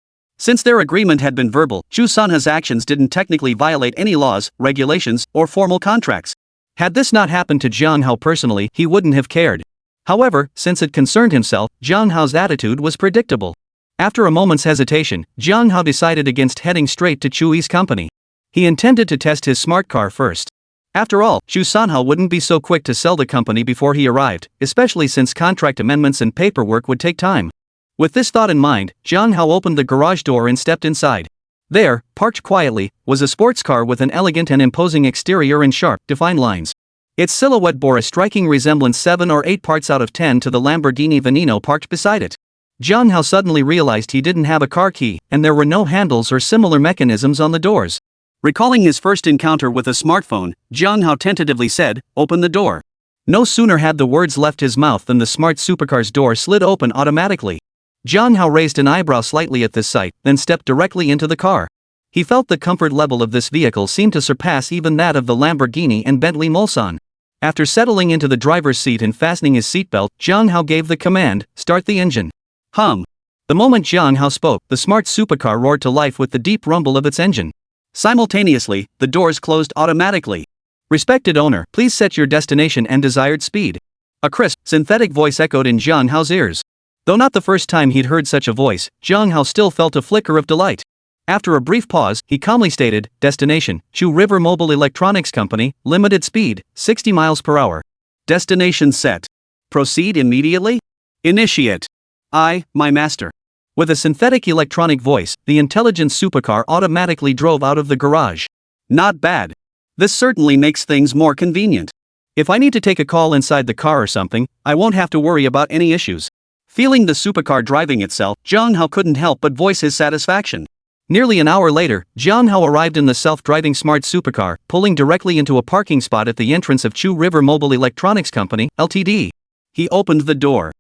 Since their agreement had been verbal, Chu Sanha's actions didn't technically violate any laws, regulations, or formal contracts. Had this not happened to Jiang Hao personally, he wouldn't have cared. However, since it concerned himself, Jiang Hao's attitude was predictable. After a moment's hesitation, Jiang Hao decided against heading straight to Chu Yi's company. He intended to test his smart car first. After all, Chu Sanha wouldn't be so quick to sell the company before he arrived, especially since contract amendments and paperwork would take time. With this thought in mind, Jiang Hao opened the garage door and stepped inside. There, parked quietly, was a sports car with an elegant and imposing exterior and sharp, defined lines. Its silhouette bore a striking resemblance 7 or 8 parts out of 10 to the Lamborghini Veneno parked beside it. Jiang Hao suddenly realized he didn't have a car key, and there were no handles or similar mechanisms on the doors. Recalling his first encounter with a smartphone, Jiang Hao tentatively said, "Open the door." No sooner had the words left his mouth than the smart supercar's door slid open automatically. Jiang Hao raised an eyebrow slightly at this sight, then stepped directly into the car. He felt the comfort level of this vehicle seemed to surpass even that of the Lamborghini and Bentley Mulsanne. After settling into the driver's seat and fastening his seatbelt, Jiang Hao gave the command, "Start the engine." Hum. The moment Jiang Hao spoke, the smart supercar roared to life with the deep rumble of its engine. Simultaneously, the doors closed automatically. "Respected owner, please set your destination and desired speed." A crisp, synthetic voice echoed in Jiang Hao's ears. Though not the first time he'd heard such a voice, Jiang Hao still felt a flicker of delight. After a brief pause, he calmly stated, "Destination, Chu River Mobile Electronics Company, limited speed, 60 miles per hour. Destination set. Proceed immediately? Initiate. I, my master." With a synthetic electronic voice, the intelligent supercar automatically drove out of the garage. Not bad. This certainly makes things more convenient. If I need to take a call inside the car or something, I won't have to worry about any issues. Feeling the supercar driving itself, Jiang Hao couldn't help but voice his satisfaction. Nearly an hour later, Jiang Hao arrived in the self-driving smart supercar, pulling directly into a parking spot at the entrance of Chu River Mobile Electronics Company, Ltd. He opened the door.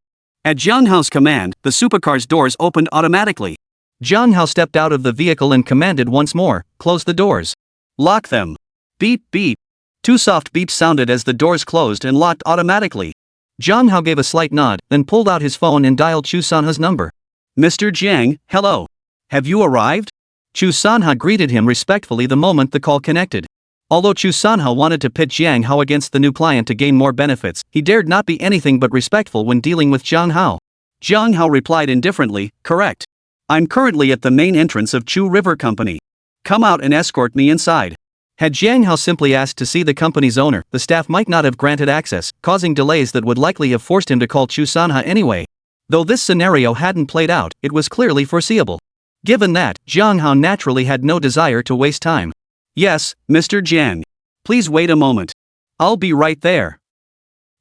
At Jiang Hao's command, the supercar's doors opened automatically. Jiang Hao stepped out of the vehicle and commanded once more, "Close the doors." "Lock them." Beep beep. 2 soft beeps sounded as the doors closed and locked automatically. Jiang Hao gave a slight nod, then pulled out his phone and dialed Chu Sanha's number. "Mr. Jiang, hello. Have you arrived?" Chu Sanha greeted him respectfully the moment the call connected. Although Chu Sanha wanted to pit Jiang Hao against the new client to gain more benefits, he dared not be anything but respectful when dealing with Jiang Hao. Jiang Hao replied indifferently, "Correct. I'm currently at the main entrance of Chu River Company. Come out and escort me inside." Had Jiang Hao simply asked to see the company's owner, the staff might not have granted access, causing delays that would likely have forced him to call Chu Sanha anyway. Though this scenario hadn't played out, it was clearly foreseeable. Given that, Jiang Hao naturally had no desire to waste time. "Yes, Mr. Jiang. Please wait a moment. I'll be right there."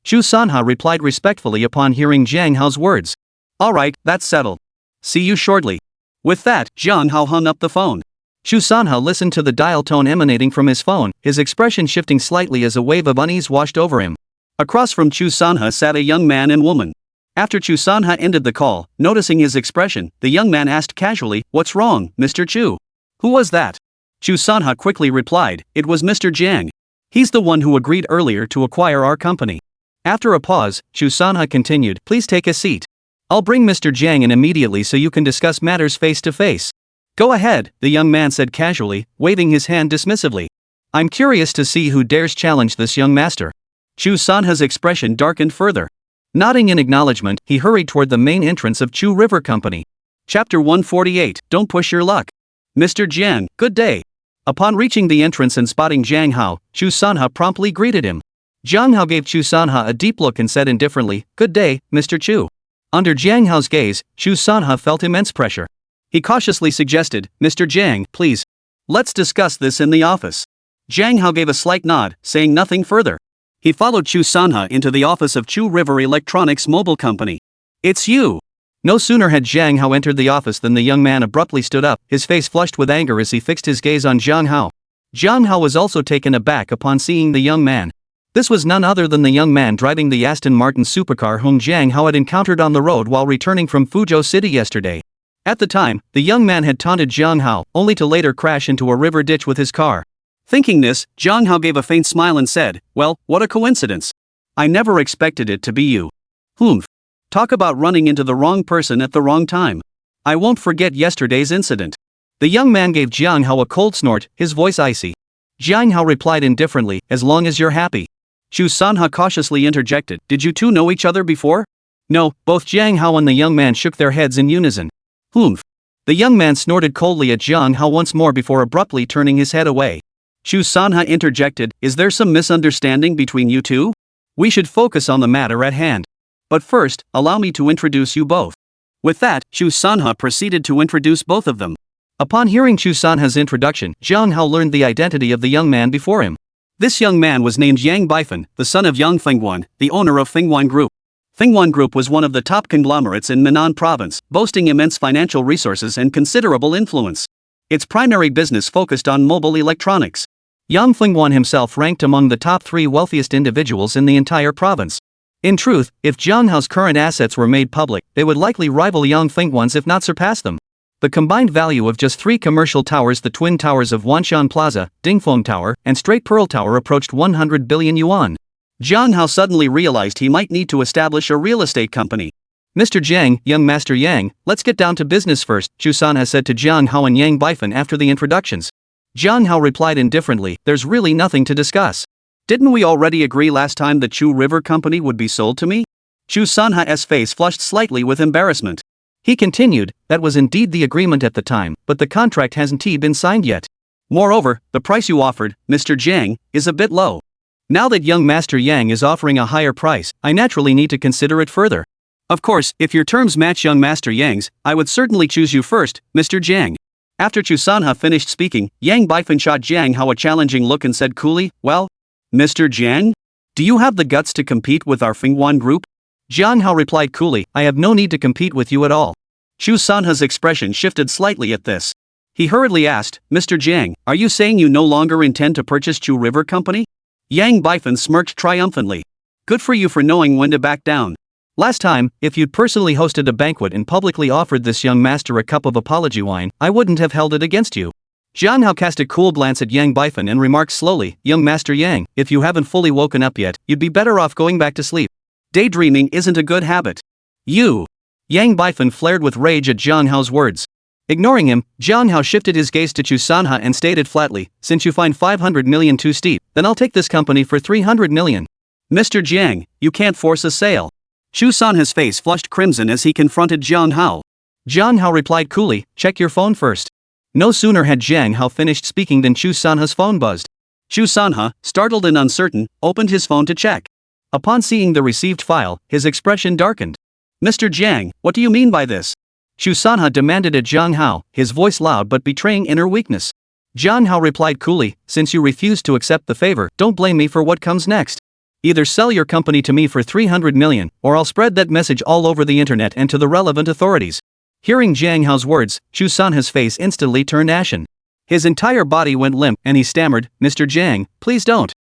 Chu Sanha replied respectfully upon hearing Jiang Hao's words. "All right, that's settled. See you shortly." With that, Jiang Hao hung up the phone. Chu Sanha listened to the dial tone emanating from his phone, his expression shifting slightly as a wave of unease washed over him. Across from Chu Sanha sat a young man and woman. After Chu Sanha ended the call, noticing his expression, the young man asked casually, "What's wrong, Mr. Chu?" "Who was that?" Chu Sanha quickly replied, "It was Mr. Jiang. He's the one who agreed earlier to acquire our company." After a pause, Chu Sanha continued, "Please take a seat. I'll bring Mr. Jiang in immediately so you can discuss matters face to face." "Go ahead," the young man said casually, waving his hand dismissively. "I'm curious to see who dares challenge this young master." Chu Sanha's expression darkened further. Nodding in acknowledgement, he hurried toward the main entrance of Chu River Company. Chapter 148, Don't Push Your Luck. "Mr. Jiang, good day." Upon reaching the entrance and spotting Jiang Hao, Chu Sanha promptly greeted him. Jiang Hao gave Chu Sanha a deep look and said indifferently, "Good day, Mr. Chu." Under Jiang Hao's gaze, Chu Sanha felt immense pressure. He cautiously suggested, "Mr. Jiang, please. Let's discuss this in the office." Jiang Hao gave a slight nod, saying nothing further. He followed Chu Sanha into the office of Chu River Electronics Mobile Company. "It's you." No sooner had Jiang Hao entered the office than the young man abruptly stood up, his face flushed with anger as he fixed his gaze on Jiang Hao. Jiang Hao was also taken aback upon seeing the young man. This was none other than the young man driving the Aston Martin supercar whom Jiang Hao had encountered on the road while returning from Fuzhou City yesterday. At the time, the young man had taunted Jiang Hao, only to later crash into a river ditch with his car. Thinking this, Jiang Hao gave a faint smile and said, "Well, what a coincidence. I never expected it to be you." "Humph. Talk about running into the wrong person at the wrong time. I won't forget yesterday's incident. The young man gave Jiang Hao a cold snort, his voice icy. Jiang Hao replied indifferently, as long as you're happy. Chu Sanha cautiously interjected, did you two know each other before? No, both Jiang Hao and the young man shook their heads in unison. Humph. The young man snorted coldly at Jiang Hao once more before abruptly turning his head away. Chu Sanha interjected, is there some misunderstanding between you two? We should focus on the matter at hand. But first, allow me to introduce you both. With that, Chu Sanha proceeded to introduce both of them. Upon hearing Chu Sanha's introduction, Jiang Hao learned the identity of the young man before him. This young man was named Yang Baifan, the son of Yang Fengwan, the owner of Fengwan Group. Fengwan Group was one of the top conglomerates in Minnan province, boasting immense financial resources and considerable influence. Its primary business focused on mobile electronics. Yang Fengwan himself ranked among the top 3 wealthiest individuals in the entire province. In truth, if Jiang Hao's current assets were made public, they would likely rival Yang Fengwan's if not surpass them. The combined value of just 3 commercial towers, the twin towers of Wanshan Plaza, Dingfeng Tower, and Straight Pearl Tower, approached 100 billion yuan. Jiang Hao suddenly realized he might need to establish a real estate company. Mr. Jiang, young Master Yang, let's get down to business first, Chu Sanha said to Jiang Hao and Yang Baifan after the introductions. Jiang Hao replied indifferently, there's really nothing to discuss. Didn't we already agree last time the Chu River Company would be sold to me? Chu Sanha's face flushed slightly with embarrassment. He continued, that was indeed the agreement at the time, but the contract hasn't been signed yet. Moreover, the price you offered, Mr. Jiang, is a bit low. Now that young Master Yang is offering a higher price, I naturally need to consider it further. Of course, if your terms match young Master Yang's, I would certainly choose you first, Mr. Jiang. After Chu Sanha finished speaking, Yang Baifan shot Jiang Hao a challenging look and said coolly, well, Mr. Jiang? Do you have the guts to compete with our Fengwan Group? Jiang Hao replied coolly, I have no need to compete with you at all. Chu Sanha's expression shifted slightly at this. He hurriedly asked, Mr. Jiang, are you saying you no longer intend to purchase Chu River Company? Yang Baifan smirked triumphantly. Good for you for knowing when to back down. Last time, if you'd personally hosted a banquet and publicly offered this young master a cup of apology wine, I wouldn't have held it against you. Jiang Hao cast a cool glance at Yang Baifan and remarked slowly, young Master Yang, if you haven't fully woken up yet, you'd be better off going back to sleep. Daydreaming isn't a good habit. You! Yang Baifan flared with rage at Jiang Hao's words. Ignoring him, Jiang Hao shifted his gaze to Chu Sanha and stated flatly, since you find 500 million too steep, then I'll take this company for 300 million. Mr. Jiang, you can't force a sale. Chu Sanha's face flushed crimson as he confronted Jiang Hao. Jiang Hao replied coolly, check your phone first. No sooner had Jiang Hao finished speaking than Chu Sanha's phone buzzed. Chu Sanha, startled and uncertain, opened his phone to check. Upon seeing the received file, his expression darkened. Mr. Jiang, what do you mean by this? Chu Sanha demanded at Jiang Hao, his voice loud but betraying inner weakness. Jiang Hao replied coolly, since you refused to accept the favor, don't blame me for what comes next. Either sell your company to me for 300 million, or I'll spread that message all over the internet and to the relevant authorities. Hearing Jiang Hao's words, Chu Sanha's face instantly turned ashen. His entire body went limp and he stammered, Mr. Jiang, please don't.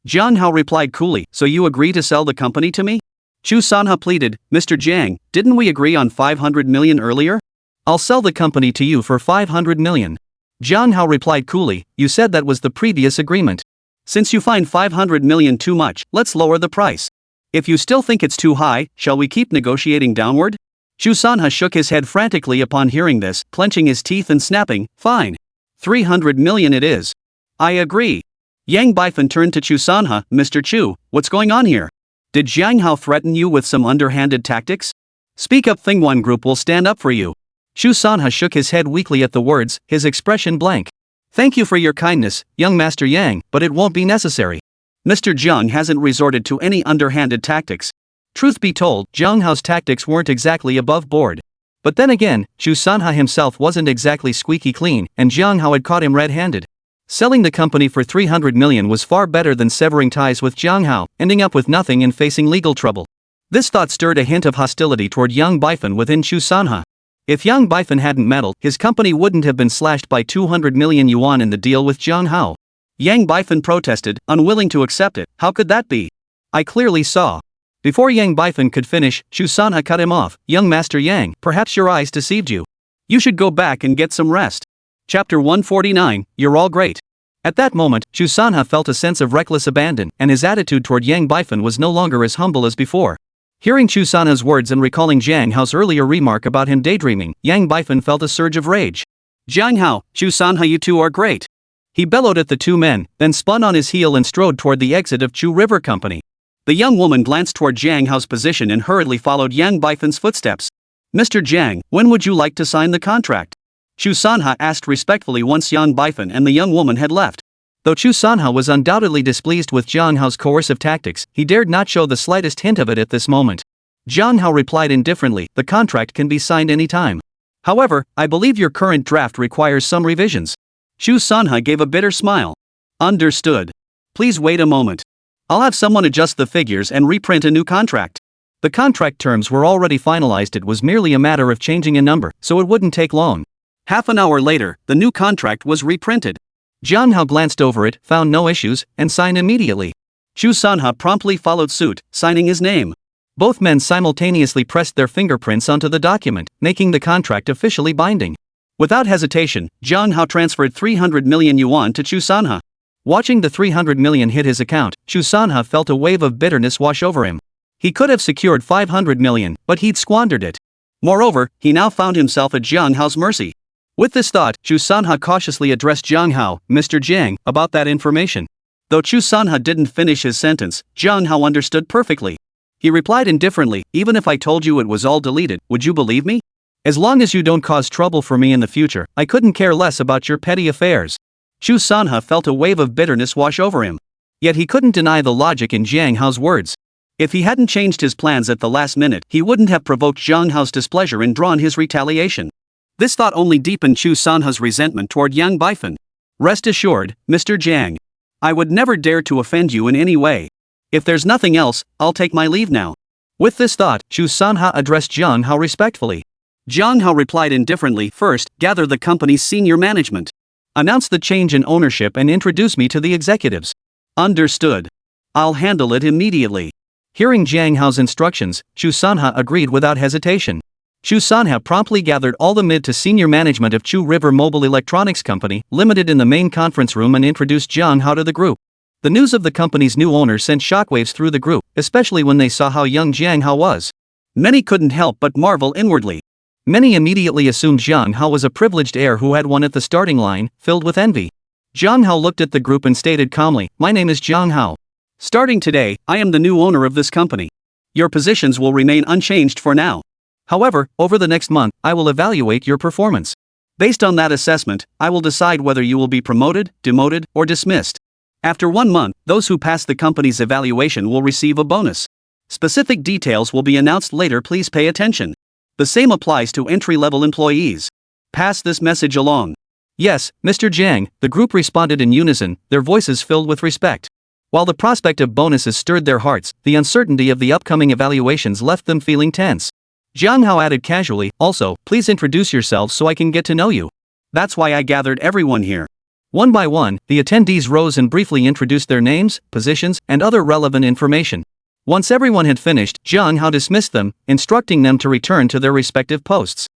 Jiang Hao replied coolly, so you agree to sell the company to me? Chu Sanha pleaded, Mr. Jiang, didn't we agree on 500 million earlier? I'll sell the company to you for 500 million. Jiang Hao replied coolly, you said that was the previous agreement. Since you find 500 million too much, let's lower the price. If you still think it's too high, shall we keep negotiating downward? Chu Sanha shook his head frantically upon hearing this, clenching his teeth and snapping, fine. 300 million it is. I agree. Yang Baifan turned to Chu Sanha, Mr. Chu, what's going on here? Did Jiang Hao threaten you with some underhanded tactics? Speak up, Fengwan Group will stand up for you. Chu Sanha shook his head weakly at the words, his expression blank. Thank you for your kindness, young Master Yang, but it won't be necessary. Mr. Jiang hasn't resorted to any underhanded tactics. Truth be told, Jiang Hao's tactics weren't exactly above board. But then again, Chu Sanha himself wasn't exactly squeaky clean, and Jiang Hao had caught him red-handed. Selling the company for 300 million was far better than severing ties with Jiang Hao, ending up with nothing and facing legal trouble. This thought stirred a hint of hostility toward Yang Baifan within Chu Sanha. If Yang Baifan hadn't meddled, his company wouldn't have been slashed by 200 million yuan in the deal with Jiang Hao. Yang Baifan protested, unwilling to accept it. How could that be? I clearly saw. Before Yang Baifan could finish, Chu Sanha cut him off. Young Master Yang, perhaps your eyes deceived you. You should go back and get some rest. Chapter 149, You're all great. At that moment, Chu Sanha felt a sense of reckless abandon, and his attitude toward Yang Baifan was no longer as humble as before. Hearing Chu Sanha's words and recalling Jiang Hao's earlier remark about him daydreaming, Yang Bifan felt a surge of rage. Jiang Hao, Chu Sanha, you two are great. He bellowed at the two men, then spun on his heel and strode toward the exit of Chu River Company. The young woman glanced toward Jiang Hao's position and hurriedly followed Yang Bifan's footsteps. Mr. Jiang, when would you like to sign the contract? Chu Sanha asked respectfully once Yang Bifan and the young woman had left. Though Chu Sanha was undoubtedly displeased with Jiang Hao's coercive tactics, he dared not show the slightest hint of it at this moment. Jiang Hao replied indifferently, the contract can be signed any time. However, I believe your current draft requires some revisions. Chu Sanha gave a bitter smile. Understood. Please wait a moment. I'll have someone adjust the figures and reprint a new contract. The contract terms were already finalized. It was merely a matter of changing a number, so it wouldn't take long. Half an hour later, the new contract was reprinted. Jiang Hao glanced over it, found no issues, and signed immediately. Chu Sanha promptly followed suit, signing his name. Both men simultaneously pressed their fingerprints onto the document, making the contract officially binding. Without hesitation, Jiang Hao transferred 300 million yuan to Chu Sanha. Watching the 300 million hit his account, Chu Sanha felt a wave of bitterness wash over him. He could have secured 500 million, but he'd squandered it. Moreover, he now found himself at Jiang Hao's mercy. With this thought, Chu Sanha cautiously addressed Jiang Hao, Mr. Jiang, about that information. Though Chu Sanha didn't finish his sentence, Jiang Hao understood perfectly. He replied indifferently, even if I told you it was all deleted, would you believe me? As long as you don't cause trouble for me in the future, I couldn't care less about your petty affairs. Chu Sanha felt a wave of bitterness wash over him. Yet he couldn't deny the logic in Jiang Hao's words. If he hadn't changed his plans at the last minute, he wouldn't have provoked Jiang Hao's displeasure and drawn his retaliation. This thought only deepened Chu Sanha's resentment toward Yang Bifan. Rest assured, Mr. Jiang. I would never dare to offend you in any way. If there's nothing else, I'll take my leave now. With this thought, Chu Sanha addressed Jiang Hao respectfully. Jiang Hao replied indifferently, first, gather the company's senior management. Announce the change in ownership and introduce me to the executives. Understood. I'll handle it immediately. Hearing Jiang Hao's instructions, Chu Sanha agreed without hesitation. Chu Sanha promptly gathered all the mid to senior management of Chu River Mobile Electronics Company, Limited in the main conference room and introduced Jiang Hao to the group. The news of the company's new owner sent shockwaves through the group, especially when they saw how young Jiang Hao was. Many couldn't help but marvel inwardly. Many immediately assumed Jiang Hao was a privileged heir who had won at the starting line, filled with envy. Jiang Hao looked at the group and stated calmly, my name is Jiang Hao. Starting today, I am the new owner of this company. Your positions will remain unchanged for now. However, over the next month, I will evaluate your performance. Based on that assessment, I will decide whether you will be promoted, demoted, or dismissed. After 1 month, those who pass the company's evaluation will receive a bonus. Specific details will be announced later, please pay attention. The same applies to entry-level employees. Pass this message along. Yes, Mr. Jiang, the group responded in unison, their voices filled with respect. While the prospect of bonuses stirred their hearts, the uncertainty of the upcoming evaluations left them feeling tense. Jiang Hao added casually, also, please introduce yourselves so I can get to know you. That's why I gathered everyone here. One by one, the attendees rose and briefly introduced their names, positions, and other relevant information. Once everyone had finished, Jiang Hao dismissed them, instructing them to return to their respective posts.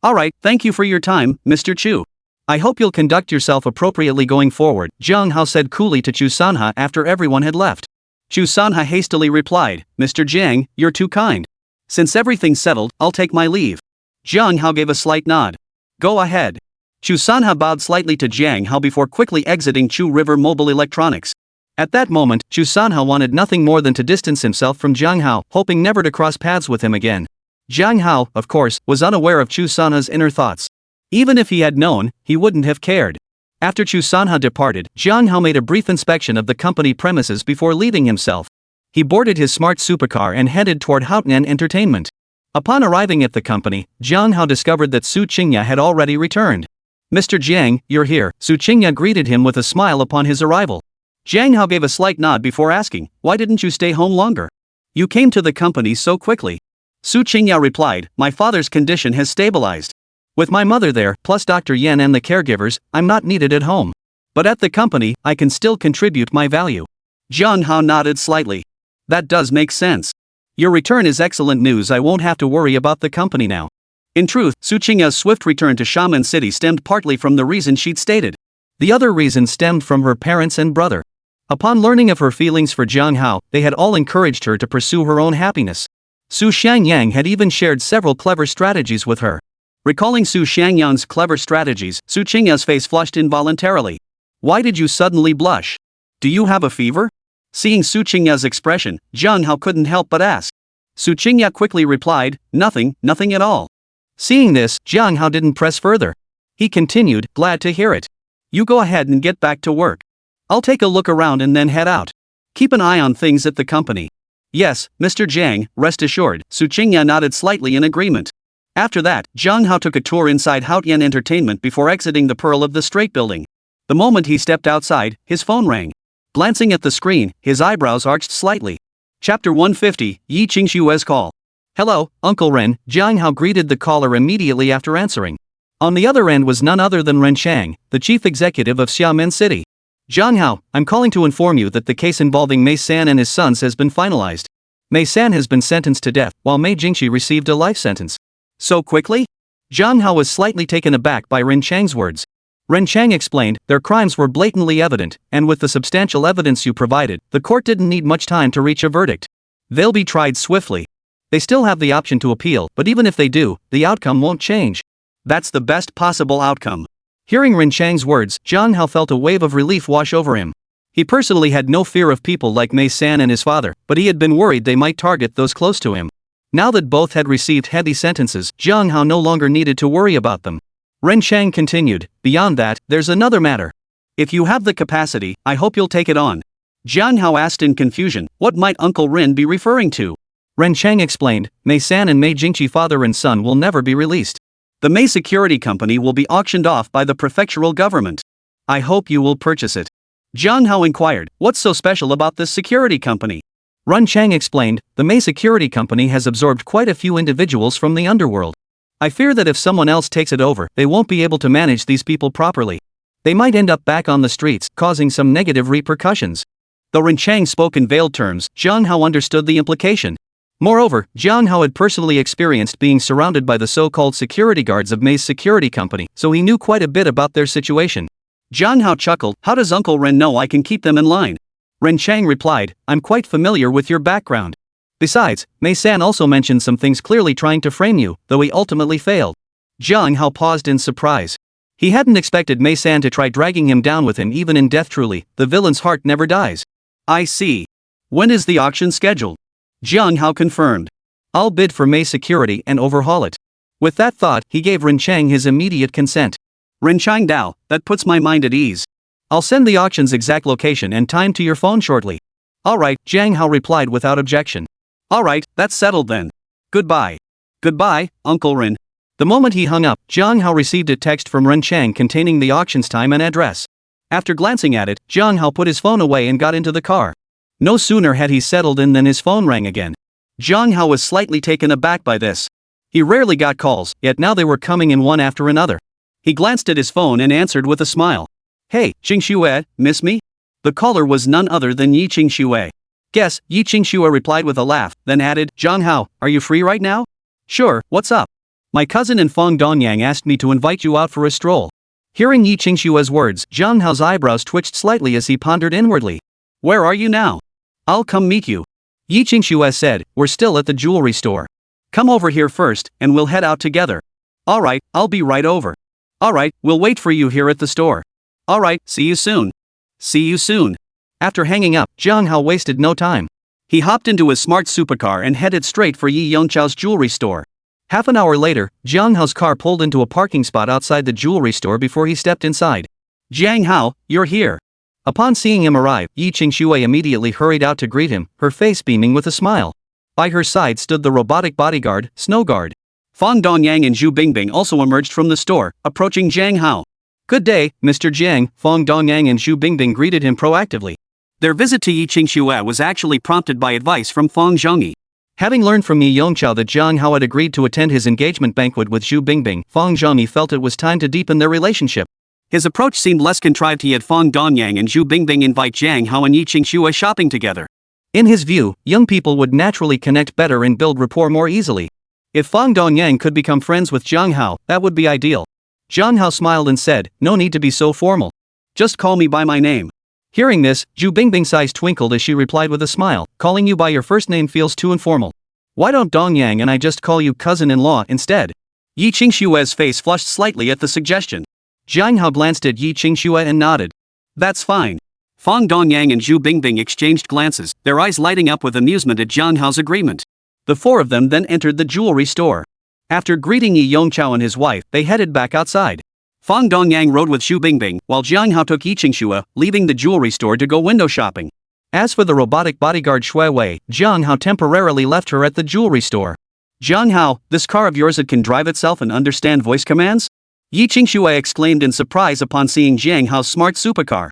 Alright, thank you for your time, Mr. Chu. I hope you'll conduct yourself appropriately going forward, Jiang Hao said coolly to Chu Sanha after everyone had left. Chu Sanha hastily replied, Mr. Jiang, you're too kind. Since everything's settled, I'll take my leave. Jiang Hao gave a slight nod. Go ahead. Chu Sanha bowed slightly to Jiang Hao before quickly exiting Chu River Mobile Electronics. At that moment, Chu Sanha wanted nothing more than to distance himself from Jiang Hao, hoping never to cross paths with him again. Jiang Hao, of course, was unaware of Chu Sanha's inner thoughts. Even if he had known, he wouldn't have cared. After Chu Sanha departed, Jiang Hao made a brief inspection of the company premises before leaving himself. He boarded his smart supercar and headed toward Houghton Entertainment. Upon arriving at the company, Jiang Hao discovered that Su Qingya had already returned. Mr. Jiang, you're here, Su Qingya greeted him with a smile upon his arrival. Jiang Hao gave a slight nod before asking, why didn't you stay home longer? You came to the company so quickly. Su Qingya replied, my father's condition has stabilized. With my mother there, plus Dr. Yan and the caregivers, I'm not needed at home. But at the company, I can still contribute my value. Jiang Hao nodded slightly. That does make sense. Your return is excellent news. I won't have to worry about the company now. In truth, Su Qingya's swift return to Shaman City stemmed partly from the reason she'd stated. The other reason stemmed from her parents and brother. Upon learning of her feelings for Jiang Hao, they had all encouraged her to pursue her own happiness. Su Xiangyang had even shared several clever strategies with her. Recalling Su Xiangyang's clever strategies, Su Qingya's face flushed involuntarily. Why did you suddenly blush? Do you have a fever? Seeing Su Qingya's expression, Jiang Hao couldn't help but ask. Su Qingya quickly replied, nothing at all. Seeing this, Jiang Hao didn't press further. He continued, glad to hear it. You go ahead and get back to work. I'll take a look around and then head out. Keep an eye on things at the company. Yes, Mr. Jiang, rest assured. Su Qingya nodded slightly in agreement. After that, Jiang Hao took a tour inside Haotian Entertainment before exiting the Pearl of the Straight building. The moment he stepped outside, his phone rang. Glancing at the screen, his eyebrows arched slightly. Chapter 150, Yi Qingshue's call. Hello, Uncle Ren, Jiang Hao greeted the caller immediately after answering. On the other end was none other than Ren Chang, the chief executive of Xiamen City. Jiang Hao, I'm calling to inform you that the case involving Mei San and his sons has been finalized. Mei San has been sentenced to death, while Mei Jingxi received a life sentence. So quickly? Jiang Hao was slightly taken aback by Ren Chang's words. Ren Chang explained, their crimes were blatantly evident, and with the substantial evidence you provided, the court didn't need much time to reach a verdict. They'll be tried swiftly. They still have the option to appeal, but even if they do, the outcome won't change. That's the best possible outcome. Hearing Ren Chang's words, Jiang Hao felt a wave of relief wash over him. He personally had no fear of people like Mei San and his father, but he had been worried they might target those close to him. Now that both had received heavy sentences, Jiang Hao no longer needed to worry about them. Ren Chang continued, beyond that, there's another matter. If you have the capacity, I hope you'll take it on. Jiang Hao asked in confusion, what might Uncle Ren be referring to? Ren Chang explained, Mei San and Mei Jingxi father and son will never be released. The Mei Security Company will be auctioned off by the prefectural government. I hope you will purchase it. Jiang Hao inquired, what's so special about this security company? Ren Chang explained, the Mei Security Company has absorbed quite a few individuals from the underworld. I fear that if someone else takes it over, they won't be able to manage these people properly. They might end up back on the streets, causing some negative repercussions. Though Ren Chang spoke in veiled terms, Jiang Hao understood the implication. Moreover, Jiang Hao had personally experienced being surrounded by the so-called security guards of Mei's security company, so he knew quite a bit about their situation. Jiang Hao chuckled, how does Uncle Ren know I can keep them in line? Ren Chang replied, I'm quite familiar with your background. Besides, Mei San also mentioned some things clearly trying to frame you, though he ultimately failed. Jiang Hao paused in surprise. He hadn't expected Mei San to try dragging him down with him even in death. Truly, the villain's heart never dies. I see. When is the auction scheduled? Jiang Hao confirmed. I'll bid for Mei security and overhaul it. With that thought, he gave Ren Chang his immediate consent. Ren Chang Dao, that puts my mind at ease. I'll send the auction's exact location and time to your phone shortly. Alright, Jiang Hao replied without objection. Alright, that's settled then. Goodbye. Goodbye, Uncle Ren. The moment he hung up, Jiang Hao received a text from Ren Chang containing the auction's time and address. After glancing at it, Jiang Hao put his phone away and got into the car. No sooner had he settled in than his phone rang again. Jiang Hao was slightly taken aback by this. He rarely got calls, yet now they were coming in one after another. He glanced at his phone and answered with a smile. Hey, Qingxue, miss me? The caller was none other than Yi Qingxue. Guess, Yi Qingxue replied with a laugh, then added, Jiang Hao, are you free right now? Sure, what's up? My cousin and Feng Dongyang asked me to invite you out for a stroll. Hearing Yi Qingxue's words, Jiang Hao's eyebrows twitched slightly as he pondered inwardly. Where are you now? I'll come meet you. Yi Qingxue said, we're still at the jewelry store. Come over here first, and we'll head out together. Alright, I'll be right over. Alright, we'll wait for you here at the store. Alright, see you soon. See you soon. After hanging up, Jiang Hao wasted no time. He hopped into his smart supercar and headed straight for Yi Yongchao's jewelry store. Half an hour later, Jiang Hao's car pulled into a parking spot outside the jewelry store before he stepped inside. Jiang Hao, you're here. Upon seeing him arrive, Yi Qingxue immediately hurried out to greet him, her face beaming with a smile. By her side stood the robotic bodyguard, Snow Guard. Feng Dongyang and Zhu Bingbing also emerged from the store, approaching Jiang Hao. Good day, Mr. Jiang, Feng Dongyang and Zhu Bingbing greeted him proactively. Their visit to Yi Qingxue was actually prompted by advice from Feng Zhongyi. Having learned from Yi Yongchao that Jiang Hao had agreed to attend his engagement banquet with Zhu Bingbing, Feng Zhongyi felt it was time to deepen their relationship. His approach seemed less contrived. He had Feng Dongyang and Zhu Bingbing invite Jiang Hao and Yi Qingxue shopping together. In his view, young people would naturally connect better and build rapport more easily. If Feng Dongyang could become friends with Jiang Hao, that would be ideal. Jiang Hao smiled and said, no need to be so formal. Just call me by my name. Hearing this, Zhu Bingbing's eyes twinkled as she replied with a smile, calling you by your first name feels too informal. Why don't Dong Yang and I just call you cousin-in-law instead? Yi Qingshue's face flushed slightly at the suggestion. Jiang Hao glanced at Yi Qingxue and nodded. That's fine. Fang Dongyang and Zhu Bingbing exchanged glances, their eyes lighting up with amusement at Jiang Hao's agreement. The four of them then entered the jewelry store. After greeting Yi Yongchao and his wife, they headed back outside. Fang Dongyang rode with Zhu Bingbing, while Jiang Hao took Yi Qingxue, leaving the jewelry store to go window shopping. As for the robotic bodyguard Shui Wei, Jiang Hao temporarily left her at the jewelry store. Jiang Hao, this car of yours, it can drive itself and understand voice commands? Yi Qingxue exclaimed in surprise upon seeing Jiang Hao's smart supercar.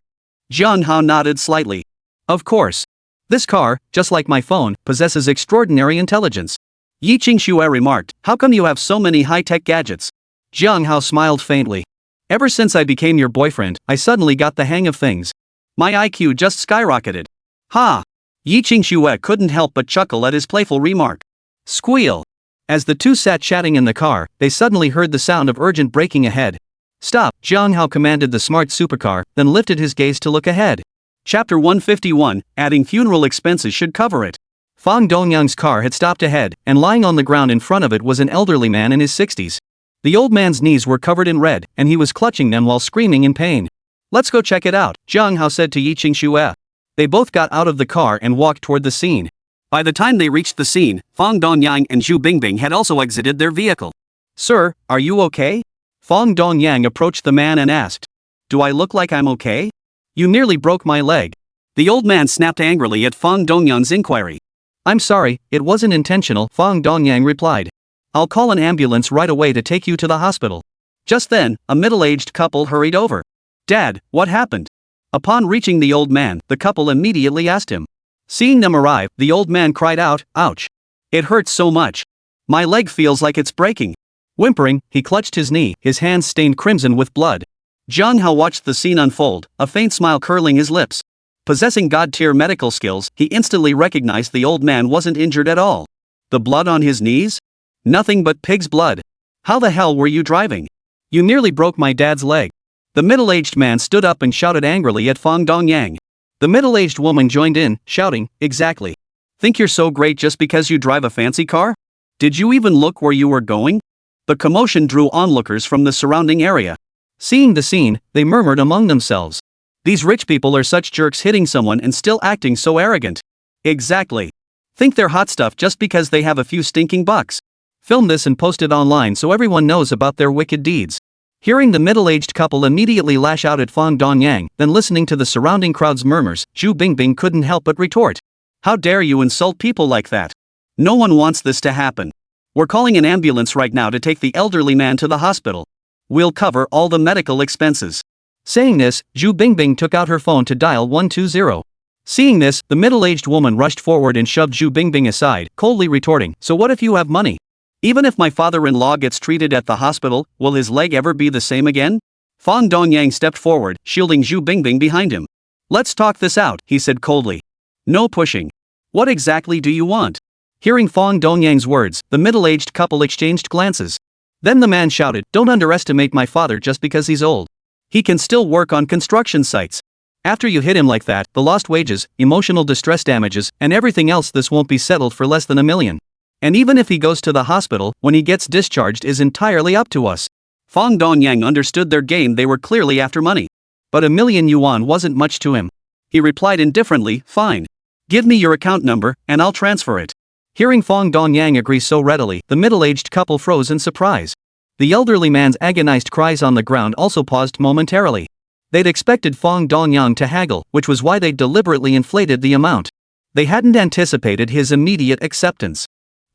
Jiang Hao nodded slightly. Of course. This car, just like my phone, possesses extraordinary intelligence. Yi Qingxue remarked, how come you have so many high-tech gadgets? Jiang Hao smiled faintly. Ever since I became your boyfriend, I suddenly got the hang of things. My IQ just skyrocketed. Ha! Yi Qingxue couldn't help but chuckle at his playful remark. Squeal! As the two sat chatting in the car, they suddenly heard the sound of urgent braking ahead. Stop, Jiang Hao commanded the smart supercar, then lifted his gaze to look ahead. Chapter 151, adding funeral expenses should cover it. Fang Dongyang's car had stopped ahead, and lying on the ground in front of it was an elderly man in his 60s. The old man's knees were covered in red, and he was clutching them while screaming in pain. Let's go check it out, Jiang Hao said to Yi Qingxue. They both got out of the car and walked toward the scene. By the time they reached the scene, Fang Dongyang and Zhu Bingbing had also exited their vehicle. Sir, are you okay? Fang Dongyang approached the man and asked. Do I look like I'm okay? You nearly broke my leg. The old man snapped angrily at Fang Dongyang's inquiry. I'm sorry, it wasn't intentional, Fang Dongyang replied. I'll call an ambulance right away to take you to the hospital. Just then, a middle-aged couple hurried over. Dad, what happened? Upon reaching the old man, the couple immediately asked him. Seeing them arrive, the old man cried out, ouch. It hurts so much. My leg feels like it's breaking. Whimpering, he clutched his knee, his hands stained crimson with blood. Jiang Hao watched the scene unfold, a faint smile curling his lips. Possessing god-tier medical skills, he instantly recognized the old man wasn't injured at all. The blood on his knees? Nothing but pig's blood. How the hell were you driving? You nearly broke my dad's leg. The middle-aged man stood up and shouted angrily at Fang Dongyang. The middle-aged woman joined in, shouting, exactly. Think you're so great just because you drive a fancy car? Did you even look where you were going? The commotion drew onlookers from the surrounding area. Seeing the scene, they murmured among themselves. These rich people are such jerks, hitting someone and still acting so arrogant. Exactly. Think they're hot stuff just because they have a few stinking bucks. Film this and post it online so everyone knows about their wicked deeds. Hearing the middle-aged couple immediately lash out at Fang Dongyang, then listening to the surrounding crowd's murmurs, Zhu Bingbing couldn't help but retort. How dare you insult people like that? No one wants this to happen. We're calling an ambulance right now to take the elderly man to the hospital. We'll cover all the medical expenses. Saying this, Zhu Bingbing took out her phone to dial 120. Seeing this, the middle-aged woman rushed forward and shoved Zhu Bingbing aside, coldly retorting, so what if you have money? Even if my father-in-law gets treated at the hospital, will his leg ever be the same again? Fang Dongyang stepped forward, shielding Zhu Bingbing behind him. Let's talk this out, he said coldly. No pushing. What exactly do you want? Hearing Fang Dongyang's words, the middle-aged couple exchanged glances. Then the man shouted, don't underestimate my father just because he's old. He can still work on construction sites. After you hit him like that, the lost wages, emotional distress damages, and everything else, this won't be settled for less than $1 million. And even if he goes to the hospital, when he gets discharged is entirely up to us. Fang Dongyang understood their game, they were clearly after money. But $1 million yuan wasn't much to him. He replied indifferently, fine. Give me your account number, and I'll transfer it. Hearing Fang Dongyang agree so readily, the middle-aged couple froze in surprise. The elderly man's agonized cries on the ground also paused momentarily. They'd expected Fang Dongyang to haggle, which was why they deliberately inflated the amount. They hadn't anticipated his immediate acceptance.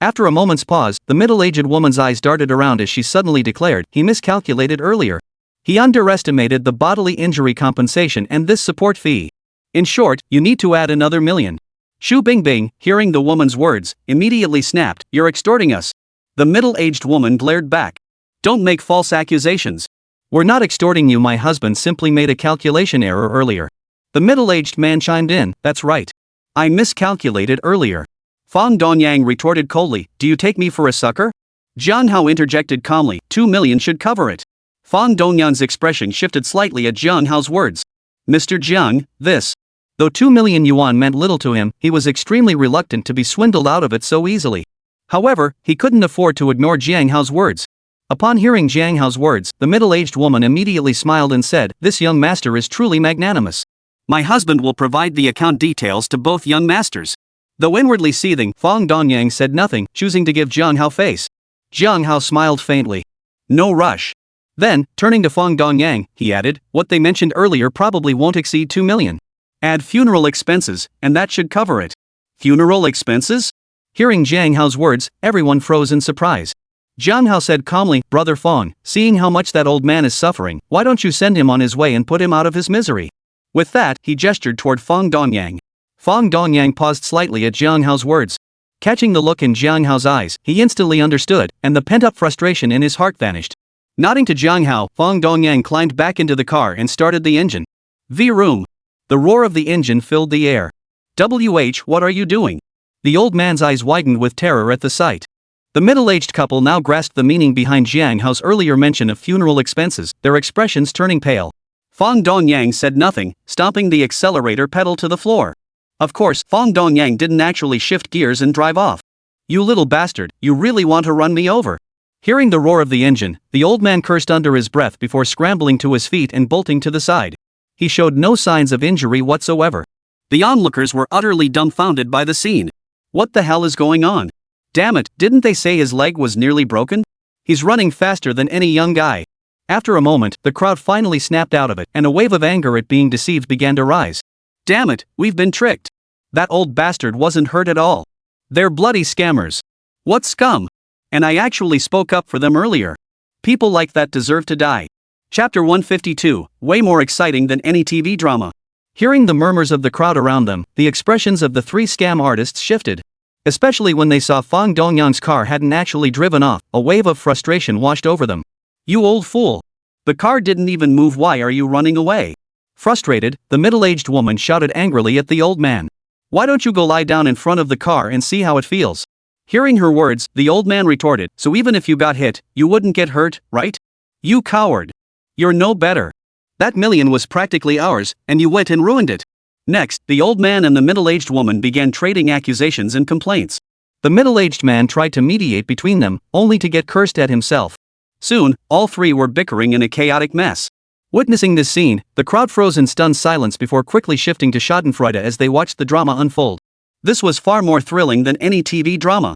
After a moment's pause, the middle-aged woman's eyes darted around as she suddenly declared, he miscalculated earlier. He underestimated the bodily injury compensation and this support fee. In short, you need to add another $1 million. Zhu Bingbing, hearing the woman's words, immediately snapped, you're extorting us. The middle-aged woman glared back. Don't make false accusations. We're not extorting you, my husband simply made a calculation error earlier. The middle-aged man chimed in, that's right. I miscalculated earlier. Fang Dongyang retorted coldly, do you take me for a sucker? Jiang Hao interjected calmly, $2 million should cover it. Fang Dongyang's expression shifted slightly at Jiang Hao's words. Mr. Jiang, this. Though 2 million yuan meant little to him, he was extremely reluctant to be swindled out of it so easily. However, he couldn't afford to ignore Jiang Hao's words. Upon hearing Jiang Hao's words, the middle-aged woman immediately smiled and said, "This young master is truly magnanimous. My husband will provide the account details to both young masters." Though inwardly seething, Fong Dongyang said nothing, choosing to give Jiang Hao face. Jiang Hao smiled faintly. "No rush." Then, turning to Fong Dongyang, he added, "What they mentioned earlier probably won't exceed 2 million. Add funeral expenses, and that should cover it." "Funeral expenses?" Hearing Jiang Hao's words, everyone froze in surprise. Jiang Hao said calmly, "Brother Fong, seeing how much that old man is suffering, why don't you send him on his way and put him out of his misery?" With that, he gestured toward Fong Dongyang. Fong Dongyang paused slightly at Jiang Hao's words. Catching the look in Jiang Hao's eyes, he instantly understood, and the pent-up frustration in his heart vanished. Nodding to Jiang Hao, Fong Dongyang climbed back into the car and started the engine. V-room. The roar of the engine filled the air. "WH, what are you doing?" The old man's eyes widened with terror at the sight. The middle-aged couple now grasped the meaning behind Jiang Hao's earlier mention of funeral expenses, their expressions turning pale. Fong Dongyang said nothing, stomping the accelerator pedal to the floor. Of course, Fong Dongyang didn't actually shift gears and drive off. "You little bastard, you really want to run me over?" Hearing the roar of the engine, the old man cursed under his breath before scrambling to his feet and bolting to the side. He showed no signs of injury whatsoever. The onlookers were utterly dumbfounded by the scene. What the hell is going on? Damn it, didn't they say his leg was nearly broken? He's running faster than any young guy. After a moment, the crowd finally snapped out of it, and a wave of anger at being deceived began to rise. "Damn it, we've been tricked. That old bastard wasn't hurt at all. They're bloody scammers. What scum? And I actually spoke up for them earlier. People like that deserve to die." Chapter 152, way more exciting than any TV drama. Hearing the murmurs of the crowd around them, the expressions of the three scam artists shifted. Especially when they saw Fong Dongyang's car hadn't actually driven off, a wave of frustration washed over them. "You old fool. The car didn't even move, why are you running away?" Frustrated, the middle-aged woman shouted angrily at the old man. "Why don't you go lie down in front of the car and see how it feels?" Hearing her words, the old man retorted, "So even if you got hit, you wouldn't get hurt, right? You coward. You're no better. That million was practically ours, and you went and ruined it." Next, the old man and the middle-aged woman began trading accusations and complaints. The middle-aged man tried to mediate between them, only to get cursed at himself. Soon, all three were bickering in a chaotic mess. Witnessing this scene, the crowd froze in stunned silence before quickly shifting to schadenfreude as they watched the drama unfold. This was far more thrilling than any TV drama.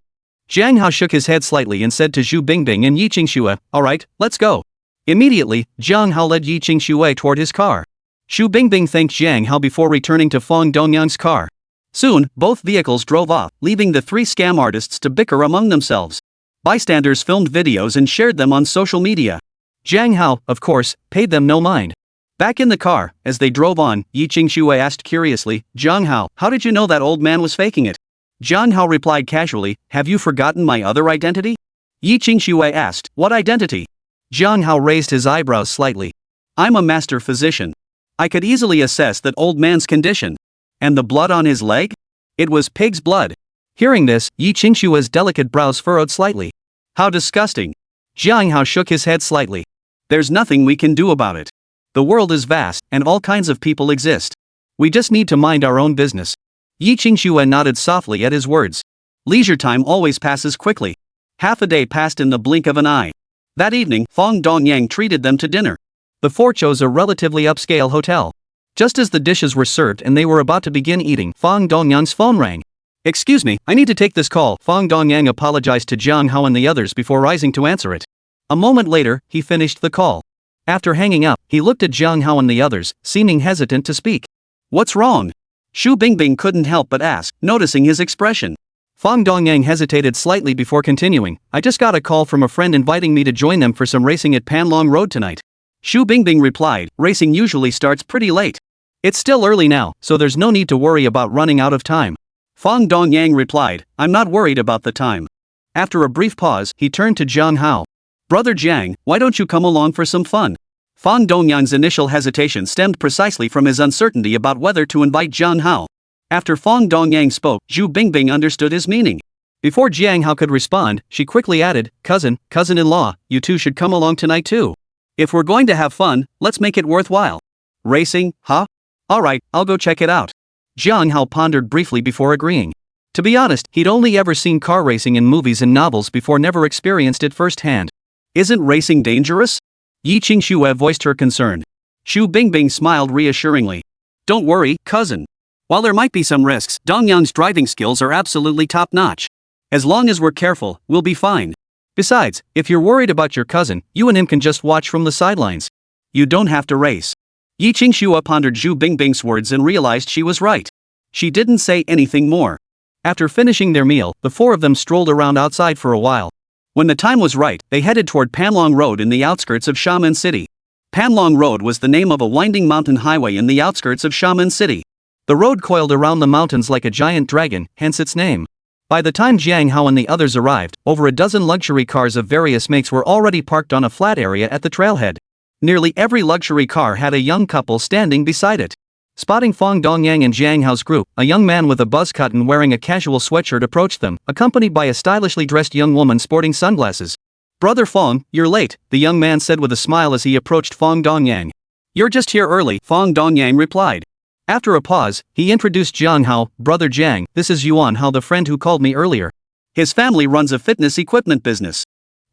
Jiang Hao shook his head slightly and said to Zhu Bingbing and Yi Qingxue, "Alright, let's go." Immediately, Jiang Hao led Yi Qingxue toward his car. Zhu Bingbing thanked Jiang Hao before returning to Fong Dongyang's car. Soon, both vehicles drove off, leaving the three scam artists to bicker among themselves. Bystanders filmed videos and shared them on social media. Jiang Hao, of course, paid them no mind. Back in the car, as they drove on, Yi Qingxue asked curiously, "Jiang Hao, how did you know that old man was faking it?" Jiang Hao replied casually, "Have you forgotten my other identity?" Yi Qingxue asked, "What identity?" Jiang Hao raised his eyebrows slightly. "I'm a master physician. I could easily assess that old man's condition. And the blood on his leg? It was pig's blood." Hearing this, Yi Qingxue's delicate brows furrowed slightly. "How disgusting." Jiang Hao shook his head slightly. "There's nothing we can do about it. The world is vast, and all kinds of people exist. We just need to mind our own business." Yi Qingxue nodded softly at his words. Leisure time always passes quickly. Half a day passed in the blink of an eye. That evening, Fong Dongyang treated them to dinner. The four chose a relatively upscale hotel. Just as the dishes were served and they were about to begin eating, Fong Dongyang's phone rang. "Excuse me, I need to take this call." Fong Dongyang apologized to Jiang Hao and the others before rising to answer it. A moment later, he finished the call. After hanging up, he looked at Jiang Hao and the others, seeming hesitant to speak. "What's wrong?" Zhu Bingbing couldn't help but ask, noticing his expression. Fong Dongyang hesitated slightly before continuing, "I just got a call from a friend inviting me to join them for some racing at Panlong Road tonight." Zhu Bingbing replied, "Racing usually starts pretty late. It's still early now, so there's no need to worry about running out of time." Fong Dongyang replied, "I'm not worried about the time." After a brief pause, he turned to Jiang Hao. "Brother Jiang, why don't you come along for some fun?" Fong Dongyang's initial hesitation stemmed precisely from his uncertainty about whether to invite Jiang Hao. After Fong Dongyang spoke, Zhu Bingbing understood his meaning. Before Jiang Hao could respond, she quickly added, Cousin-in-law, you two should come along tonight too. If we're going to have fun, let's make it worthwhile." "Racing, huh? Alright, I'll go check it out." Jiang Hao pondered briefly before agreeing. To be honest, he'd only ever seen car racing in movies and novels before, never experienced it firsthand. Isn't racing dangerous? Yi Qingxue voiced her concern. Xu Bingbing smiled reassuringly. Don't worry, cousin. While there might be some risks, Dongyang's driving skills are absolutely top-notch. As long as we're careful, we'll be fine. Besides, if you're worried about your cousin, you and him can just watch from the sidelines. You don't have to race. Yi Qingxue pondered Xu Bingbing's words and realized she was right. She didn't say anything more. After finishing their meal, the four of them strolled around outside for a while. When the time was right, they headed toward Panlong Road in the outskirts of Xiamen City. Panlong Road was the name of a winding mountain highway in the outskirts of Xiamen City. The road coiled around the mountains like a giant dragon, hence its name. By the time Jiang Hao and the others arrived, over a dozen luxury cars of various makes were already parked on a flat area at the trailhead. Nearly every luxury car had a young couple standing beside it. Spotting Fong Dongyang and Jiang Hao's group, a young man with a buzz cut and wearing a casual sweatshirt approached them, accompanied by a stylishly dressed young woman sporting sunglasses. "Brother Fong, you're late," the young man said with a smile as he approached Fong Dongyang. "You're just here early," Fong Dongyang replied. After a pause, he introduced Jiang Hao. "Brother Jiang, this is Yuan Hao, the friend who called me earlier. His family runs a fitness equipment business."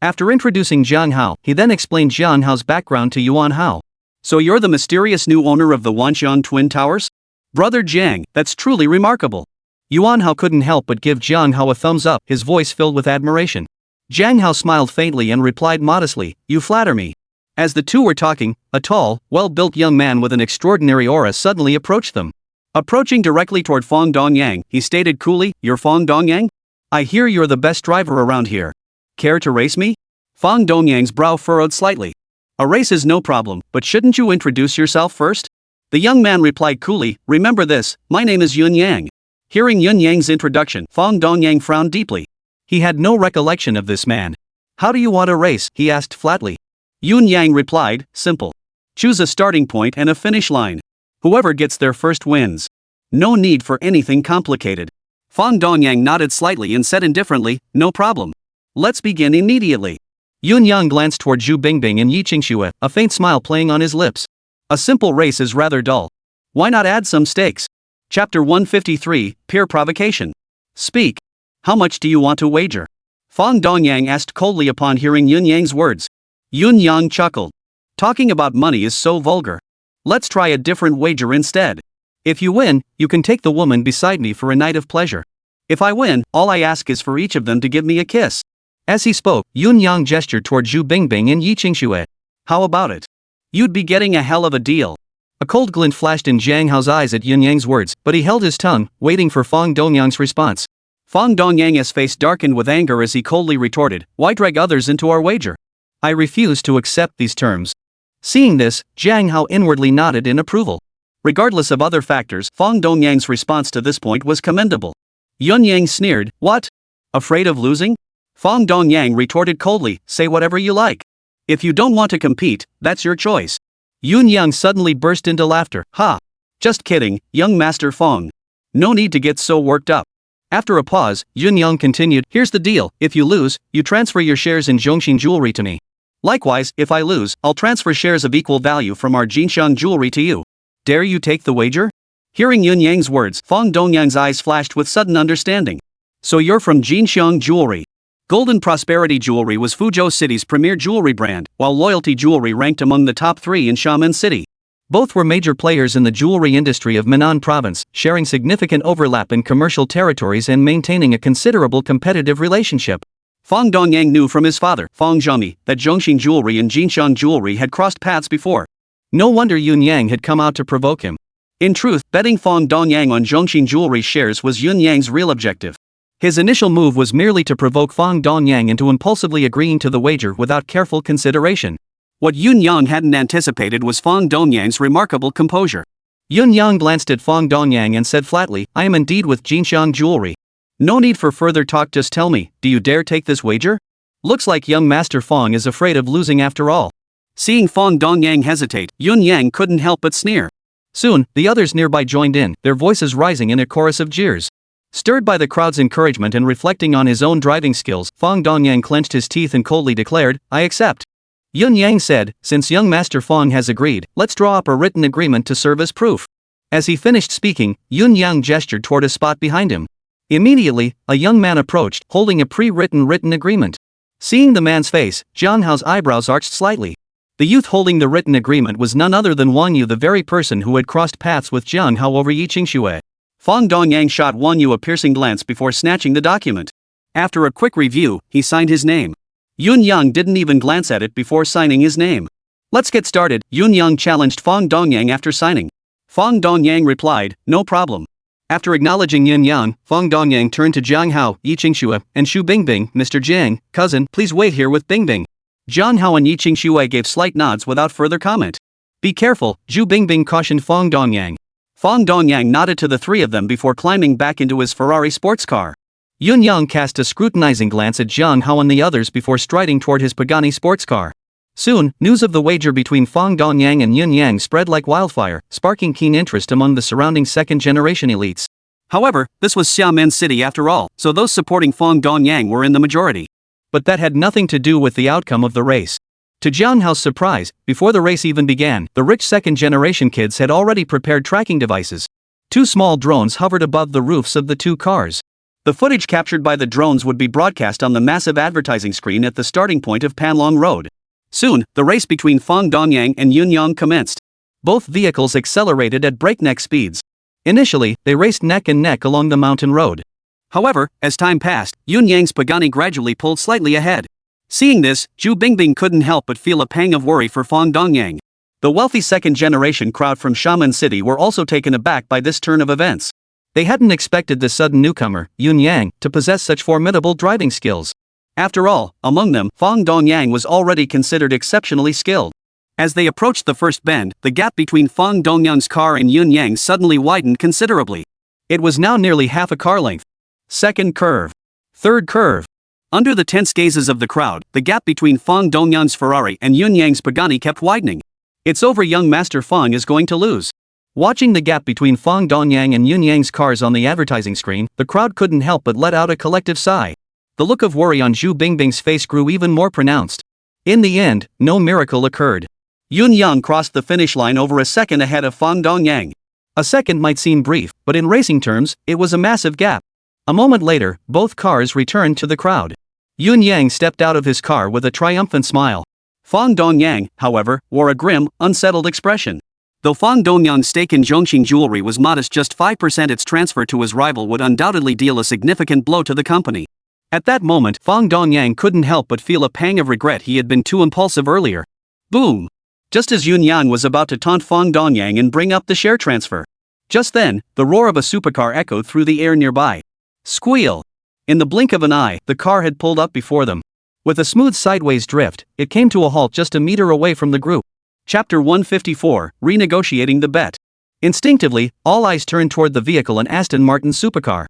After introducing Jiang Hao, he then explained Jiang Hao's background to Yuan Hao. "So you're the mysterious new owner of the Wanxian Twin Towers? Brother Jiang, that's truly remarkable." Yuan Hao couldn't help but give Jiang Hao a thumbs up, his voice filled with admiration. Jiang Hao smiled faintly and replied modestly, "You flatter me." As the two were talking, a tall, well-built young man with an extraordinary aura suddenly approached them. Approaching directly toward Fong Dongyang, he stated coolly, "You're Fong Dongyang? I hear you're the best driver around here. Care to race me?" Fong Dongyang's brow furrowed slightly. "A race is no problem, but shouldn't you introduce yourself first?" The young man replied coolly, "Remember this, my name is Yun Yang." Hearing Yun Yang's introduction, Fong Dongyang frowned deeply. He had no recollection of this man. "How do you want to race?" he asked flatly. Yun Yang replied, "Simple. Choose a starting point and a finish line. Whoever gets there first wins. No need for anything complicated." Fong Dongyang nodded slightly and said indifferently, "No problem. Let's begin immediately." Yun Yang glanced toward Xu Bingbing and Yi Qingxue, a faint smile playing on his lips. A simple race is rather dull. Why not add some stakes? Chapter 153, Peer Provocation. Speak. How much do you want to wager? Fong Dongyang asked coldly upon hearing Yun Yang's words. Yun Yang chuckled. Talking about money is so vulgar. Let's try a different wager instead. If you win, you can take the woman beside me for a night of pleasure. If I win, all I ask is for each of them to give me a kiss. As he spoke, Yun Yang gestured toward Xu Bingbing and Yi Qingxue. How about it? You'd be getting a hell of a deal. A cold glint flashed in Jiang Hao's eyes at Yun Yang's words, but he held his tongue, waiting for Fong Dongyang's response. Fong Dongyang's face darkened with anger as he coldly retorted, "Why drag others into our wager? I refuse to accept these terms." Seeing this, Jiang Hao inwardly nodded in approval. Regardless of other factors, Fong Dongyang's response to this point was commendable. Yun Yang sneered, "What? Afraid of losing?" Fong Dongyang retorted coldly, "Say whatever you like. If you don't want to compete, that's your choice." Yun Yang suddenly burst into laughter. "Ha! Just kidding, young Master Fong. No need to get so worked up." After a pause, Yun Yang continued, "Here's the deal, if you lose, you transfer your shares in Zhongxin Jewelry to me. Likewise, if I lose, I'll transfer shares of equal value from our Jinxiang Jewelry to you. Dare you take the wager?" Hearing Yun Yang's words, Fong Dongyang's eyes flashed with sudden understanding. "So you're from Jinxiang Jewelry?" Golden Prosperity Jewelry was Fuzhou City's premier jewelry brand, while Loyalty Jewelry ranked among the top 3 in Xiamen City. Both were major players in the jewelry industry of Minnan Province, sharing significant overlap in commercial territories and maintaining a considerable competitive relationship. Fong Dongyang knew from his father, Fong Zhami, that Zhongxin Jewelry and Jinxiang Jewelry had crossed paths before. No wonder Yun Yang had come out to provoke him. In truth, betting Fong Dongyang on Zhongxin Jewelry shares was Yun Yang's real objective. His initial move was merely to provoke Fong Dongyang into impulsively agreeing to the wager without careful consideration. What Yun Yang hadn't anticipated was Fong Dongyang's remarkable composure. Yun Yang glanced at Fong Dongyang and said flatly, "I am indeed with Jinxiang Jewelry. No need for further talk, just tell me, do you dare take this wager? Looks like young Master Fong is afraid of losing after all." Seeing Fong Dongyang hesitate, Yun Yang couldn't help but sneer. Soon, the others nearby joined in, their voices rising in a chorus of jeers. Stirred by the crowd's encouragement and reflecting on his own driving skills, Fong Dongyang clenched his teeth and coldly declared, "I accept." Yun Yang said, "Since young Master Fong has agreed, let's draw up a written agreement to serve as proof." As he finished speaking, Yun Yang gestured toward a spot behind him. Immediately, a young man approached, holding a written agreement. Seeing the man's face, Jiang Hao's eyebrows arched slightly. The youth holding the written agreement was none other than Wang Yu, the very person who had crossed paths with Jiang Hao over Yiqingshui. Fang Dongyang shot Wang Yu a piercing glance before snatching the document. After a quick review, he signed his name. Yun Yang didn't even glance at it before signing his name. "Let's get started," Yun Yang challenged Fang Dongyang after signing. Fang Dongyang replied, "No problem." After acknowledging Yun Yang, Fang Dongyang turned to Jiang Hao, Yiqingshui, and Xu Bingbing. "Mr. Jiang, cousin, please wait here with Bingbing." Jiang Hao and Yiqingshui gave slight nods without further comment. "Be careful," Xu Bingbing cautioned Fang Dongyang. Fang Dongyang nodded to the three of them before climbing back into his Ferrari sports car. Yun Yang cast a scrutinizing glance at Jiang Hao and the others before striding toward his Pagani sports car. Soon, news of the wager between Fang Dongyang and Yun Yang spread like wildfire, sparking keen interest among the surrounding second-generation elites. However, this was Xiamen City after all, so those supporting Fang Dongyang were in the majority. But that had nothing to do with the outcome of the race. To Jiang Hao's surprise, before the race even began, the rich second-generation kids had already prepared tracking devices. Two small drones hovered above the roofs of the two cars. The footage captured by the drones would be broadcast on the massive advertising screen at the starting point of Panlong Road. Soon, the race between Fang Dongyang and Yun Yang commenced. Both vehicles accelerated at breakneck speeds. Initially, they raced neck and neck along the mountain road. However, as time passed, Yun Yang's Pagani gradually pulled slightly ahead. Seeing this, Xu Bingbing couldn't help but feel a pang of worry for Fang Dongyang. The wealthy second-generation crowd from Xiamen City were also taken aback by this turn of events. They hadn't expected the sudden newcomer, Yun Yang, to possess such formidable driving skills. After all, among them, Fang Dongyang was already considered exceptionally skilled. As they approached the first bend, the gap between Fang Dongyang's car and Yun Yang suddenly widened considerably. It was now nearly half a car length. Second curve. Third curve. Under the tense gazes of the crowd, the gap between Fang Dongyang's Ferrari and Yun Yang's Pagani kept widening. "It's over, young Master Fang is going to lose." Watching the gap between Fang Dongyang and Yun Yang's cars on the advertising screen, the crowd couldn't help but let out a collective sigh. The look of worry on Xu Bingbing's face grew even more pronounced. In the end, no miracle occurred. Yun Yang crossed the finish line over a second ahead of Fang Dongyang. A second might seem brief, but in racing terms, it was a massive gap. A moment later, both cars returned to the crowd. Yun Yang stepped out of his car with a triumphant smile. Fang Dongyang, however, wore a grim, unsettled expression. Though Fang Dongyang's stake in Zhongqing Jewelry was modest, just 5%, its transfer to his rival would undoubtedly deal a significant blow to the company. At that moment, Fang Dongyang couldn't help but feel a pang of regret he had been too impulsive earlier. Boom! Just as Yun Yang was about to taunt Fang Dongyang and bring up the share transfer. Just then, the roar of a supercar echoed through the air nearby. Squeal! In the blink of an eye, the car had pulled up before them. With a smooth sideways drift, it came to a halt just a meter away from the group. Chapter 154, Renegotiating the Bet. Instinctively, all eyes turned toward the vehicle, an Aston Martin supercar.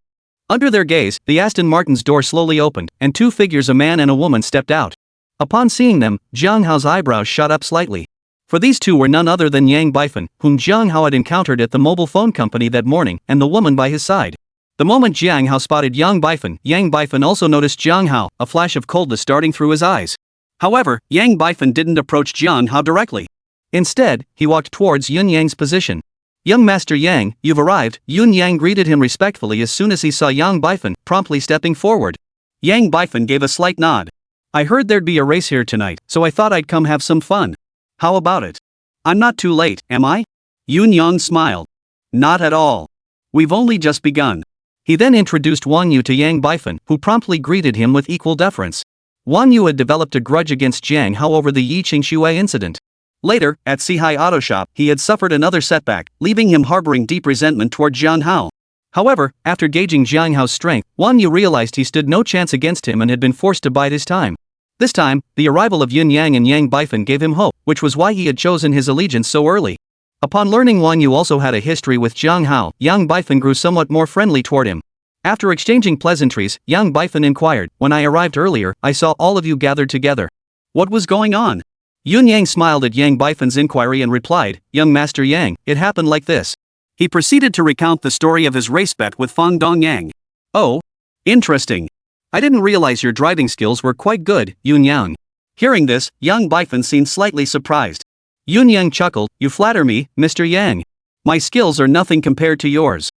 Under their gaze, the Aston Martin's door slowly opened, and two figures, a man and a woman, stepped out. Upon seeing them, Jiang Hao's eyebrows shot up slightly. For these two were none other than Yang Baifan, whom Jiang Hao had encountered at the mobile phone company that morning, and the woman by his side. The moment Jiang Hao spotted Yang Baifan also noticed Jiang Hao, a flash of coldness darting through his eyes. However, Yang Baifan didn't approach Jiang Hao directly. Instead, he walked towards Yun Yang's position. "Young Master Yang, you've arrived," Yun Yang greeted him respectfully as soon as he saw Yang Baifan, promptly stepping forward. Yang Baifan gave a slight nod. "I heard there'd be a race here tonight, so I thought I'd come have some fun. How about it? I'm not too late, am I?" Yun Yang smiled. "Not at all. We've only just begun." He then introduced Wang Yu to Yang Baifan, who promptly greeted him with equal deference. Wang Yu had developed a grudge against Jiang Hao over the Yiqingshui incident. Later, at Sihai Auto Shop, he had suffered another setback, leaving him harboring deep resentment toward Jiang Hao. However, after gauging Jiang Hao's strength, Wang Yu realized he stood no chance against him and had been forced to bide his time. This time, the arrival of Yun Yang and Yang Baifan gave him hope, which was why he had chosen his allegiance so early. Upon learning Wang Yu also had a history with Jiang Hao, Yang Baifan grew somewhat more friendly toward him. After exchanging pleasantries, Yang Baifan inquired, "When I arrived earlier, I saw all of you gathered together. What was going on?" Yun Yang smiled at Yang Baifan's inquiry and replied, "Young Master Yang, it happened like this." He proceeded to recount the story of his race bet with Fang Dongyang. "Oh? Interesting. I didn't realize your driving skills were quite good, Yun Yang." Hearing this, Yang Baifan seemed slightly surprised. Yun Yang chuckled, "You flatter me, Mr. Yang. My skills are nothing compared to yours."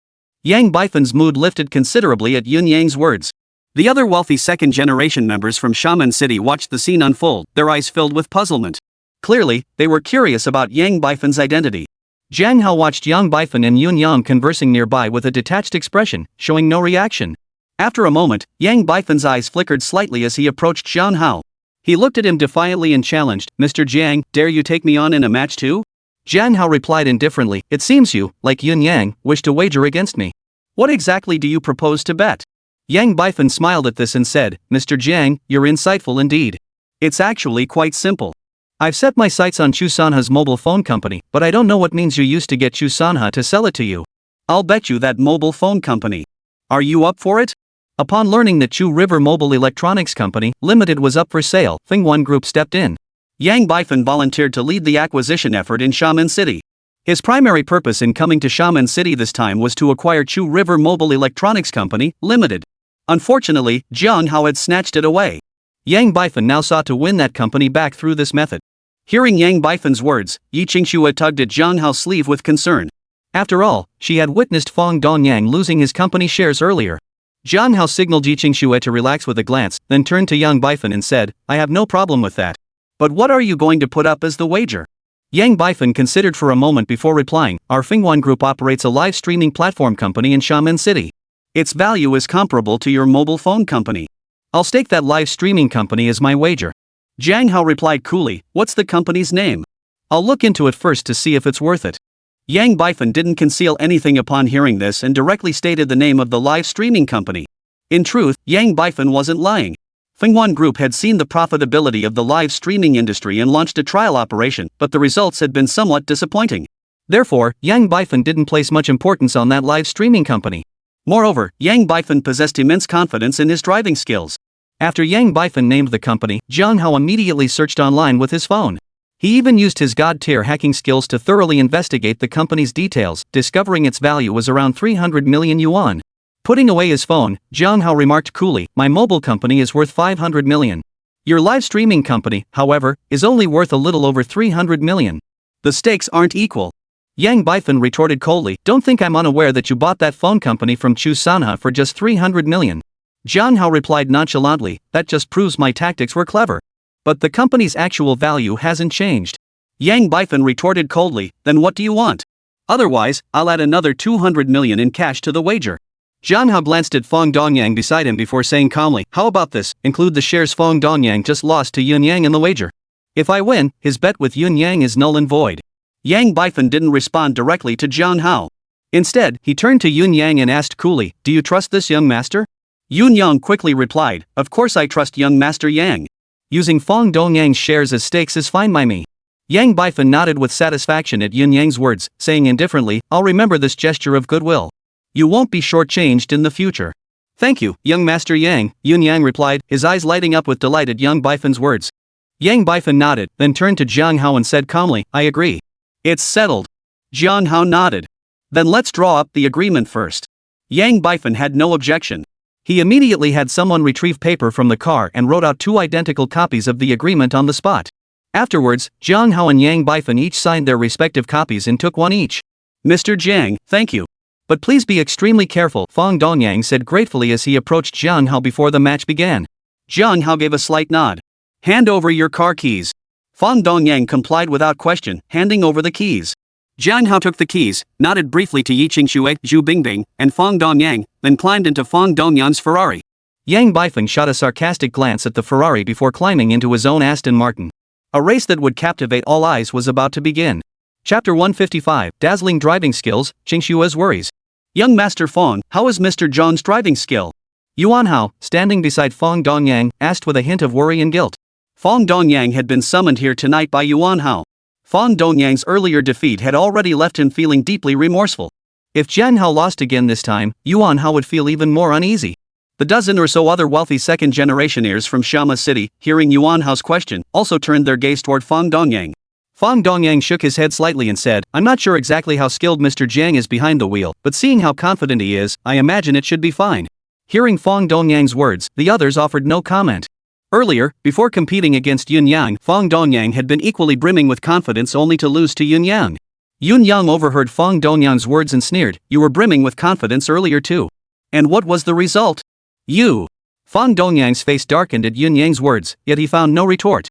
Yang Baifan's mood lifted considerably at Yun Yang's words. The other wealthy second-generation members from Shaman City watched the scene unfold, their eyes filled with puzzlement. Clearly, they were curious about Yang Baifan's identity. Jiang Hao watched Yang Baifan and Yun Yang conversing nearby with a detached expression, showing no reaction. After a moment, Yang Baifan's eyes flickered slightly as he approached Jiang Hao. He looked at him defiantly and challenged, "Mr. Jiang, dare you take me on in a match too?" Jiang Hao replied indifferently, "It seems you, like Yun Yang, wish to wager against me. What exactly do you propose to bet?" Yang Baifan smiled at this and said, "Mr. Jiang, you're insightful indeed. It's actually quite simple. I've set my sights on Chu Sanha's mobile phone company, but I don't know what means you used to get Chu Sanha to sell it to you. I'll bet you that mobile phone company. Are you up for it?" Upon learning that Chu River Mobile Electronics Company Limited was up for sale, Fingwan Group stepped in. Yang Baifan volunteered to lead the acquisition effort in Shaman City. His primary purpose in coming to Shaman City this time was to acquire Chu River Mobile Electronics Company Limited. Unfortunately, Jiang Hao had snatched it away. Yang Baifan now sought to win that company back through this method. Hearing Yang Baifan's words, Yi Qingxue tugged at Jiang Hao's sleeve with concern. After all, she had witnessed Fong Dongyang losing his company shares earlier. Jiang Hao signaled Yi Qingxue to relax with a glance, then turned to Yang Baifan and said, "I have no problem with that. But what are you going to put up as the wager?" Yang Baifan considered for a moment before replying, "Our Fingwan Group operates a live streaming platform company in Shaman City. Its value is comparable to your mobile phone company. I'll stake that live streaming company as my wager." Jiang Hao replied coolly, "What's the company's name?" "I'll look into it first to see if it's worth it." Yang Baifan didn't conceal anything upon hearing this and directly stated the name of the live streaming company. In truth, Yang Baifan wasn't lying. Fingwan Group had seen the profitability of the live streaming industry and launched a trial operation, but the results had been somewhat disappointing. Therefore, Yang Baifan didn't place much importance on that live streaming company. Moreover, Yang Baifan possessed immense confidence in his driving skills. After Yang Baifan named the company, Jiang Hao immediately searched online with his phone. He even used his god-tier hacking skills to thoroughly investigate the company's details, discovering its value was around 300 million yuan. Putting away his phone, Jiang Hao remarked coolly, "My mobile company is worth 500 million. Your live streaming company, however, is only worth a little over 300 million. The stakes aren't equal." Yang Baifan retorted coldly, "Don't think I'm unaware that you bought that phone company from Chu Sanha for just 300 million. Jiang Hao replied nonchalantly, "That just proves my tactics were clever. But the company's actual value hasn't changed." Yang Baifan retorted coldly, "Then what do you want? Otherwise, I'll add another 200 million in cash to the wager." Jiang Hao glanced at Fong Dongyang beside him before saying calmly, "How about this, include the shares Fong Dongyang just lost to Yun Yang in the wager. If I win, his bet with Yun Yang is null and void." Yang Baifan didn't respond directly to Jiang Hao. Instead, he turned to Yun Yang and asked coolly, "Do you trust this young master?" Yun Yang quickly replied, "Of course I trust young Master Yang. Using Fong Dongyang's shares as stakes is fine by me." Yang Baifan nodded with satisfaction at Yun Yang's words, saying indifferently, "I'll remember this gesture of goodwill. You won't be shortchanged in the future." "Thank you, young Master Yang," Yun Yang replied, his eyes lighting up with delight at Yang Baifan's words. Yang Baifan nodded, then turned to Jiang Hao and said calmly, "I agree." "It's settled." Jiang Hao nodded. "Then let's draw up the agreement first." Yang Baifan had no objection. He immediately had someone retrieve paper from the car and wrote out 2 identical copies of the agreement on the spot. Afterwards, Jiang Hao and Yang Baifan each signed their respective copies and took one each. "Mr. Jiang, thank you. But please be extremely careful," Fong Dongyang said gratefully as he approached Jiang Hao before the match began. Jiang Hao gave a slight nod. "Hand over your car keys." Fong Dongyang complied without question, handing over the keys. Jiang Hao took the keys, nodded briefly to Yi Qingxue, Zhu Bingbing, and Fong Dongyang, then climbed into Fong Dongyang's Ferrari. Yang Baifan shot a sarcastic glance at the Ferrari before climbing into his own Aston Martin. A race that would captivate all eyes was about to begin. Chapter 155, Dazzling Driving Skills, Qingshue's Worries. "Young Master Fong, how is Mr. Zhang's driving skill?" Yuan Hao, standing beside Fong Dongyang, asked with a hint of worry and guilt. Fong Dongyang had been summoned here tonight by Yuan Hao. Fong Dongyang's earlier defeat had already left him feeling deeply remorseful. If Jiang Hao lost again this time, Yuan Hao would feel even more uneasy. The dozen or so other wealthy second-generation heirs from Shama City, hearing Yuan Hao's question, also turned their gaze toward Fong Dongyang. Fong Dongyang shook his head slightly and said, "I'm not sure exactly how skilled Mr. Jiang is behind the wheel, but seeing how confident he is, I imagine it should be fine." Hearing Fong Dongyang's words, the others offered no comment. Earlier, before competing against Yun Yang, Fong Dongyang had been equally brimming with confidence only to lose to Yun Yang. Yun Yang overheard Fong Dongyang's words and sneered, "You were brimming with confidence earlier too. And what was the result? You." Fong Dongyang's face darkened at Yun Yang's words, yet he found no retort.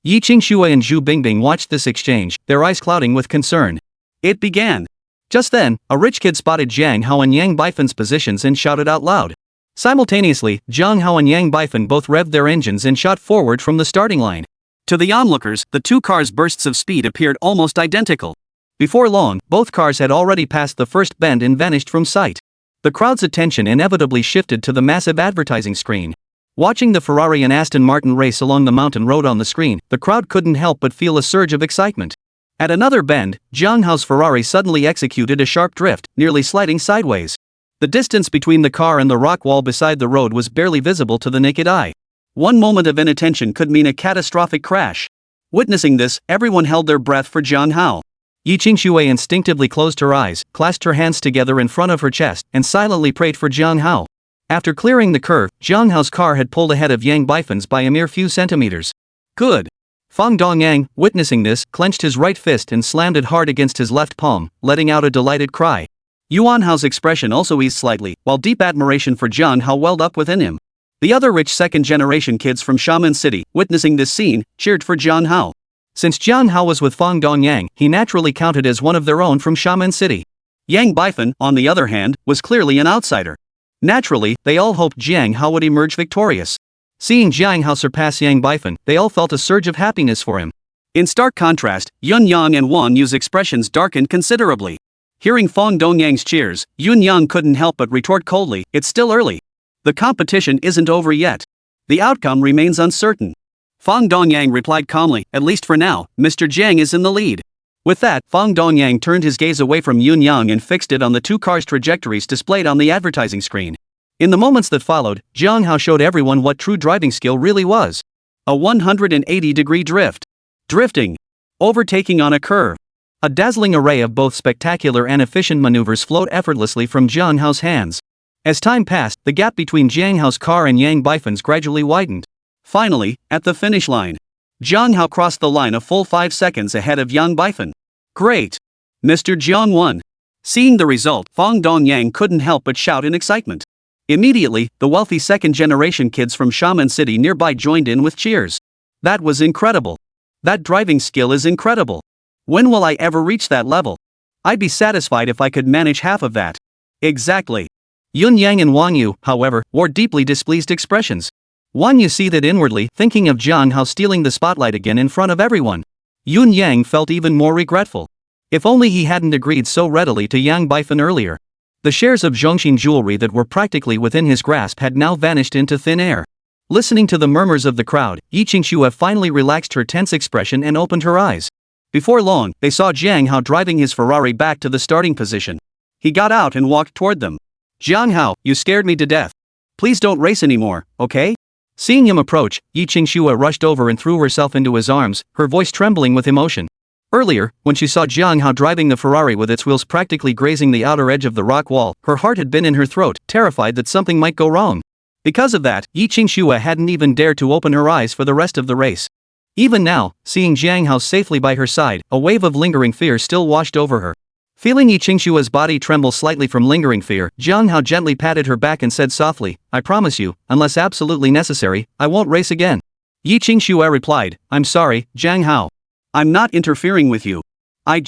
Yi Qingxue and Zhu Bingbing watched this exchange, their eyes clouding with concern. It began. Just then, a rich kid spotted Jiang Hao and Yang Baifan's positions and shouted out loud. Simultaneously, Jiang Hao and Yang Baifan both revved their engines and shot forward from the starting line. To the onlookers, the two cars' bursts of speed appeared almost identical. Before long, both cars had already passed the first bend and vanished from sight. The crowd's attention inevitably shifted to the massive advertising screen. Watching the Ferrari and Aston Martin race along the mountain road on the screen, the crowd couldn't help but feel a surge of excitement. At another bend, Jiang Hao's Ferrari suddenly executed a sharp drift, nearly sliding sideways. The distance between the car and the rock wall beside the road was barely visible to the naked eye. One moment of inattention could mean a catastrophic crash. Witnessing this, everyone held their breath for Jiang Hao. Yi Qingxue instinctively closed her eyes, clasped her hands together in front of her chest, and silently prayed for Jiang Hao. After clearing the curve, Jiang Hao's car had pulled ahead of Yang Baifan's by a mere few centimeters. Good. Fong Dongyang, witnessing this, clenched his right fist and slammed it hard against his left palm, letting out a delighted cry. Yuan Hao's expression also eased slightly, while deep admiration for Jiang Hao welled up within him. The other rich second-generation kids from Xiamen City, witnessing this scene, cheered for Jiang Hao. Since Jiang Hao was with Fong Dongyang, he naturally counted as one of their own from Xiamen City. Yang Baifan, on the other hand, was clearly an outsider. Naturally, they all hoped Jiang Hao would emerge victorious. Seeing Jiang Hao surpass Yang Baifan, they all felt a surge of happiness for him. In stark contrast, Yun Yang and Wan Yu's expressions darkened considerably. Hearing Fong Dongyang's cheers, Yun Yang couldn't help but retort coldly, "It's still early. The competition isn't over yet. The outcome remains uncertain." Fong Dongyang replied calmly, "At least for now, Mr. Jiang is in the lead." With that, Fong Dongyang turned his gaze away from Yun Yang and fixed it on the two cars' trajectories displayed on the advertising screen. In the moments that followed, Jiang Hao showed everyone what true driving skill really was. A 180-degree drift. Drifting. Overtaking on a curve. A dazzling array of both spectacular and efficient maneuvers flowed effortlessly from Jiang Hao's hands. As time passed, the gap between Jiang Hao's car and Yang Baifan's gradually widened. Finally, at the finish line, Jiang Hao crossed the line a full 5 seconds ahead of Yang Baifan. Great! Mr. Jiang won. Seeing the result, Fong Dongyang couldn't help but shout in excitement. Immediately, the wealthy second-generation kids from Xiamen City nearby joined in with cheers. That was incredible. That driving skill is incredible. When will I ever reach that level? I'd be satisfied if I could manage half of that. Exactly. Yun Yang and Wang Yu, however, wore deeply displeased expressions. Wang Yu seethed inwardly, thinking of Jiang Hao stealing the spotlight again in front of everyone. Yun Yang felt even more regretful. If only he hadn't agreed so readily to Yang Baifan earlier. The shares of Zhongxin jewelry that were practically within his grasp had now vanished into thin air. Listening to the murmurs of the crowd, Yi Qingxue finally relaxed her tense expression and opened her eyes. Before long, they saw Jiang Hao driving his Ferrari back to the starting position. He got out and walked toward them. "Jiang Hao, you scared me to death. Please don't race anymore, okay?" Seeing him approach, Yi Qingxue rushed over and threw herself into his arms, her voice trembling with emotion. Earlier, when she saw Jiang Hao driving the Ferrari with its wheels practically grazing the outer edge of the rock wall, her heart had been in her throat, terrified that something might go wrong. Because of that, Yi Qingxue hadn't even dared to open her eyes for the rest of the race. Even now, seeing Jiang Hao safely by her side, a wave of lingering fear still washed over her. Feeling Yi Qingxue's body tremble slightly from lingering fear, Jiang Hao gently patted her back and said softly, "I promise you, unless absolutely necessary, I won't race again." Yi Qingxue replied, "I'm sorry, Jiang Hao. I'm not interfering with you. I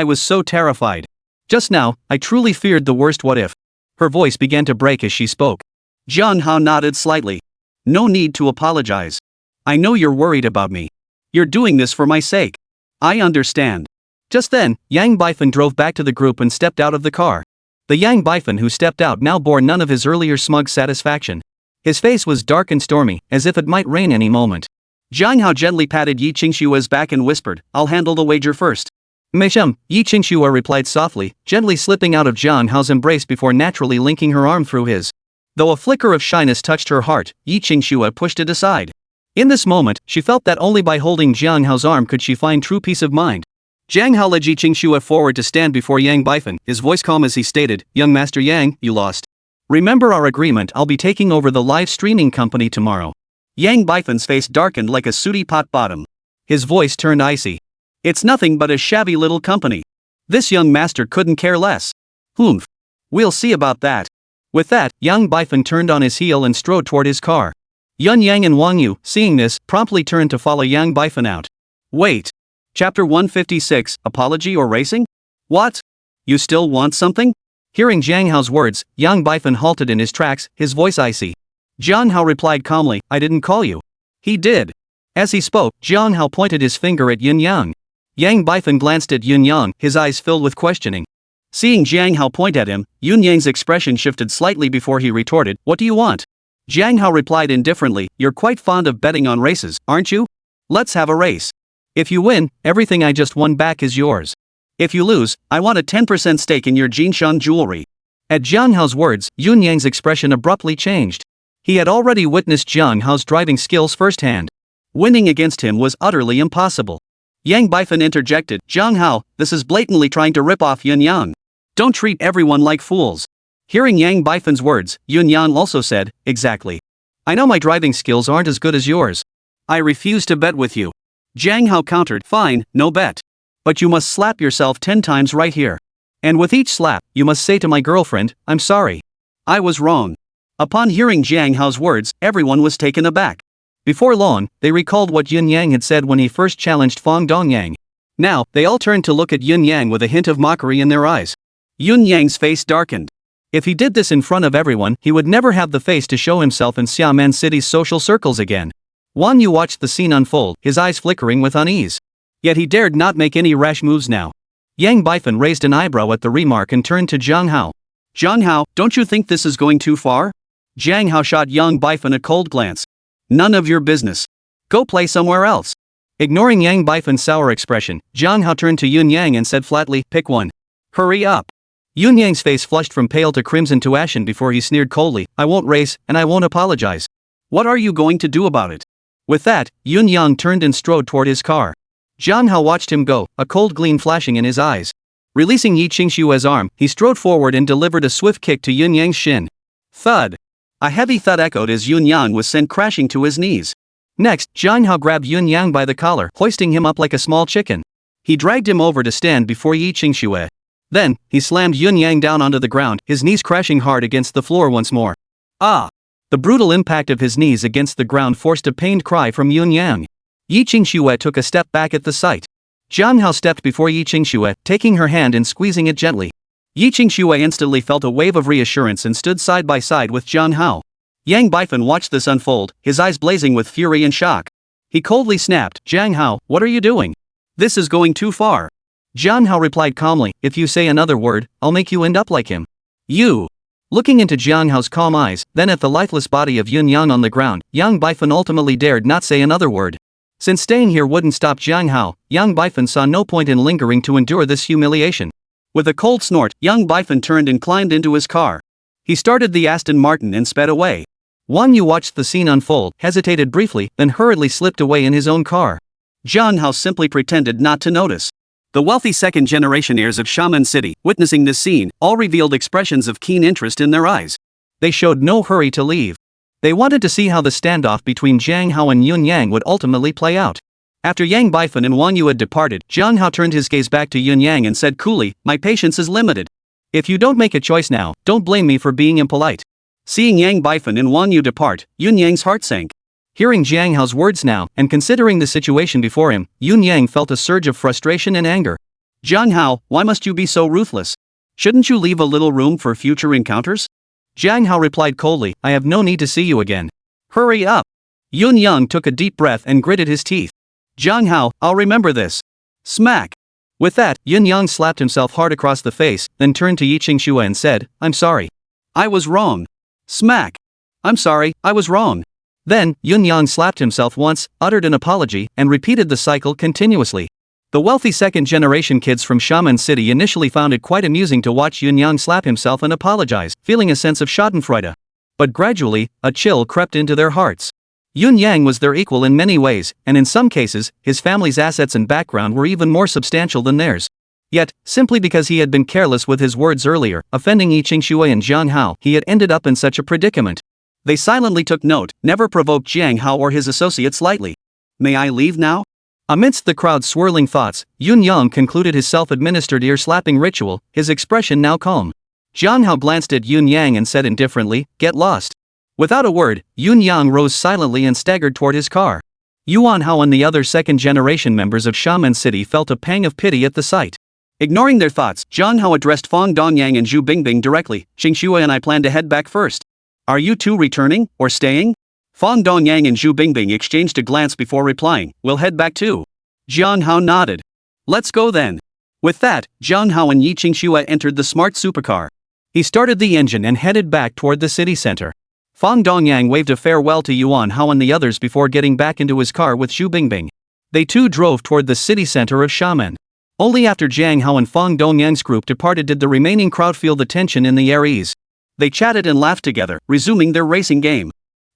was so terrified. Just now, I truly feared the worst what if." Her voice began to break as she spoke. Jiang Hao nodded slightly. "No need to apologize. I know you're worried about me. You're doing this for my sake. I understand." Just then, Yang Baifan drove back to the group and stepped out of the car. The Yang Baifan who stepped out now bore none of his earlier smug satisfaction. His face was dark and stormy, as if it might rain any moment. Jiang Hao gently patted Yi Qingxue's back and whispered, "I'll handle the wager first." "Meisham," Yi Qingxue replied softly, gently slipping out of Jiang Hao's embrace before naturally linking her arm through his. Though a flicker of shyness touched her heart, Yi Qingxue pushed it aside. In this moment, she felt that only by holding Jiang Hao's arm could she find true peace of mind. Jiang Hao led Yi Qingxue forward to stand before Yang Baifan, his voice calm as he stated, "Young Master Yang, you lost. Remember our agreement, I'll be taking over the live streaming company tomorrow." Yang Baifan's face darkened like a sooty pot bottom. His voice turned icy. "It's nothing but a shabby little company. This young master couldn't care less. Humph. We'll see about that. With that, Yang Bifan turned on his heel and strode toward his car. Yun Yang and Wang Yu, seeing this, promptly turned to follow Yang Bifan out. Wait. Chapter 156, Apology or Racing? What? You still want something? Hearing Jiang Hao's words, Yang Bifan halted in his tracks, his voice icy. Jiang Hao replied calmly, I didn't call you. He did. As he spoke, Jiang Hao pointed his finger at Yun Yang. Yang Bifan glanced at Yun Yang, his eyes filled with questioning. Seeing Jiang Hao point at him, Yun Yang's expression shifted slightly before he retorted, What do you want? Jiang Hao replied indifferently, You're quite fond of betting on races, aren't you? Let's have a race. If you win, everything I just won back is yours. If you lose, I want a 10% stake in your Jinshan jewelry. At Jiang Hao's words, Yun Yang's expression abruptly changed. He had already witnessed Jiang Hao's driving skills firsthand. Winning against him was utterly impossible. Yang Bifan interjected, Jiang Hao, this is blatantly trying to rip off Yun Yang. Don't treat everyone like fools. Hearing Yang Bifan's words, Yun Yang also said, Exactly. I know my driving skills aren't as good as yours. I refuse to bet with you. Jiang Hao countered, Fine, no bet. But you must slap yourself 10 times right here. And with each slap, you must say to my girlfriend, I'm sorry. I was wrong. Upon hearing Jiang Hao's words, everyone was taken aback. Before long, they recalled what Yun Yang had said when he first challenged Fong Dongyang. Now, they all turned to look at Yun Yang with a hint of mockery in their eyes. Yun Yang's face darkened. If he did this in front of everyone, he would never have the face to show himself in Xiamen City's social circles again. Wang Yu watched the scene unfold, his eyes flickering with unease. Yet he dared not make any rash moves now. Yang Bifan raised an eyebrow at the remark and turned to Jiang Hao. Jiang Hao, don't you think this is going too far? Jiang Hao shot Yang Bifan a cold glance. None of your business. Go play somewhere else. Ignoring Yang Bifan's sour expression, Jiang Hao turned to Yun Yang and said flatly, Pick one. Hurry up. Yun Yang's face flushed from pale to crimson to ashen before he sneered coldly, I won't race, and I won't apologize. What are you going to do about it? With that, Yun Yang turned and strode toward his car. Jiang Hao watched him go, a cold gleam flashing in his eyes. Releasing Yi Qingshue's arm, he strode forward and delivered a swift kick to Yun Yang's shin. Thud. A heavy thud echoed as Yun Yang was sent crashing to his knees. Next, Jiang Hao grabbed Yun Yang by the collar, hoisting him up like a small chicken. He dragged him over to stand before Yi Qingxue. Then, he slammed Yun Yang down onto the ground, his knees crashing hard against the floor once more. Ah! The brutal impact of his knees against the ground forced a pained cry from Yun Yang. Yi Qingxue took a step back at the sight. Jiang Hao stepped before Yi Qingxue, taking her hand and squeezing it gently. Yi Qingxue instantly felt a wave of reassurance and stood side by side with Jiang Hao. Yang Bifan watched this unfold, his eyes blazing with fury and shock. He coldly snapped, Jiang Hao, what are you doing? This is going too far. Jiang Hao replied calmly, if you say another word, I'll make you end up like him. You. Looking into Jiang Hao's calm eyes, then at the lifeless body of Yun Yang on the ground, Yang Bifan ultimately dared not say another word. Since staying here wouldn't stop Jiang Hao, Yang Bifan saw no point in lingering to endure this humiliation. With a cold snort, Yang Bifan turned and climbed into his car. He started the Aston Martin and sped away. Wang Yu watched the scene unfold, hesitated briefly, then hurriedly slipped away in his own car. Jiang Hao simply pretended not to notice. The wealthy second-generation heirs of Xiamen City, witnessing this scene, all revealed expressions of keen interest in their eyes. They showed no hurry to leave. They wanted to see how the standoff between Jiang Hao and Yun Yang would ultimately play out. After Yang Bifan and Wang Yu had departed, Jiang Hao turned his gaze back to Yun Yang and said coolly, my patience is limited. If you don't make a choice now, don't blame me for being impolite. Seeing Yang Bifan and Wang Yu depart, Yun Yang's heart sank. Hearing Jiang Hao's words now, and considering the situation before him, Yun Yang felt a surge of frustration and anger. Jiang Hao, why must you be so ruthless? Shouldn't you leave a little room for future encounters? Jiang Hao replied coldly, I have no need to see you again. Hurry up. Yun Yang took a deep breath and gritted his teeth. Jiang Hao, I'll remember this. Smack. With that, Yun Yang slapped himself hard across the face, then turned to Yi Qingxue and said, I'm sorry. I was wrong. Smack. I'm sorry, I was wrong. Then, Yun Yang slapped himself once, uttered an apology, and repeated the cycle continuously. The wealthy second-generation kids from Xiamen City initially found it quite amusing to watch Yun Yang slap himself and apologize, feeling a sense of schadenfreude. But gradually, a chill crept into their hearts. Yun Yang was their equal in many ways, and in some cases, his family's assets and background were even more substantial than theirs. Yet, simply because he had been careless with his words earlier, offending Yi Qingxue and Jiang Hao, he had ended up in such a predicament. They silently took note, never provoked Jiang Hao or his associates lightly. May I leave now? Amidst the crowd's swirling thoughts, Yun Yang concluded his self-administered ear-slapping ritual, his expression now calm. Jiang Hao glanced at Yun Yang and said indifferently, "Get lost." Without a word, Yun Yang rose silently and staggered toward his car. Yuan Hao and the other second-generation members of Xiamen City felt a pang of pity at the sight. Ignoring their thoughts, Jiang Hao addressed Fang Dongyang and Zhu Bingbing directly. "Xing Xue and I plan to head back first. Are you two returning, or staying?" Fang Dongyang and Zhu Bingbing exchanged a glance before replying, "We'll head back too." Jiang Hao nodded. "Let's go then." With that, Jiang Hao and Yi Qingxue entered the smart supercar. He started the engine and headed back toward the city center. Fang Dongyang waved a farewell to Yuan Hao and the others before getting back into his car with Zhu Bingbing. They too drove toward the city center of Xiamen. Only after Jiang Hao and Fang Dongyang's group departed did the remaining crowd feel the tension in the air ease. They chatted and laughed together, resuming their racing game.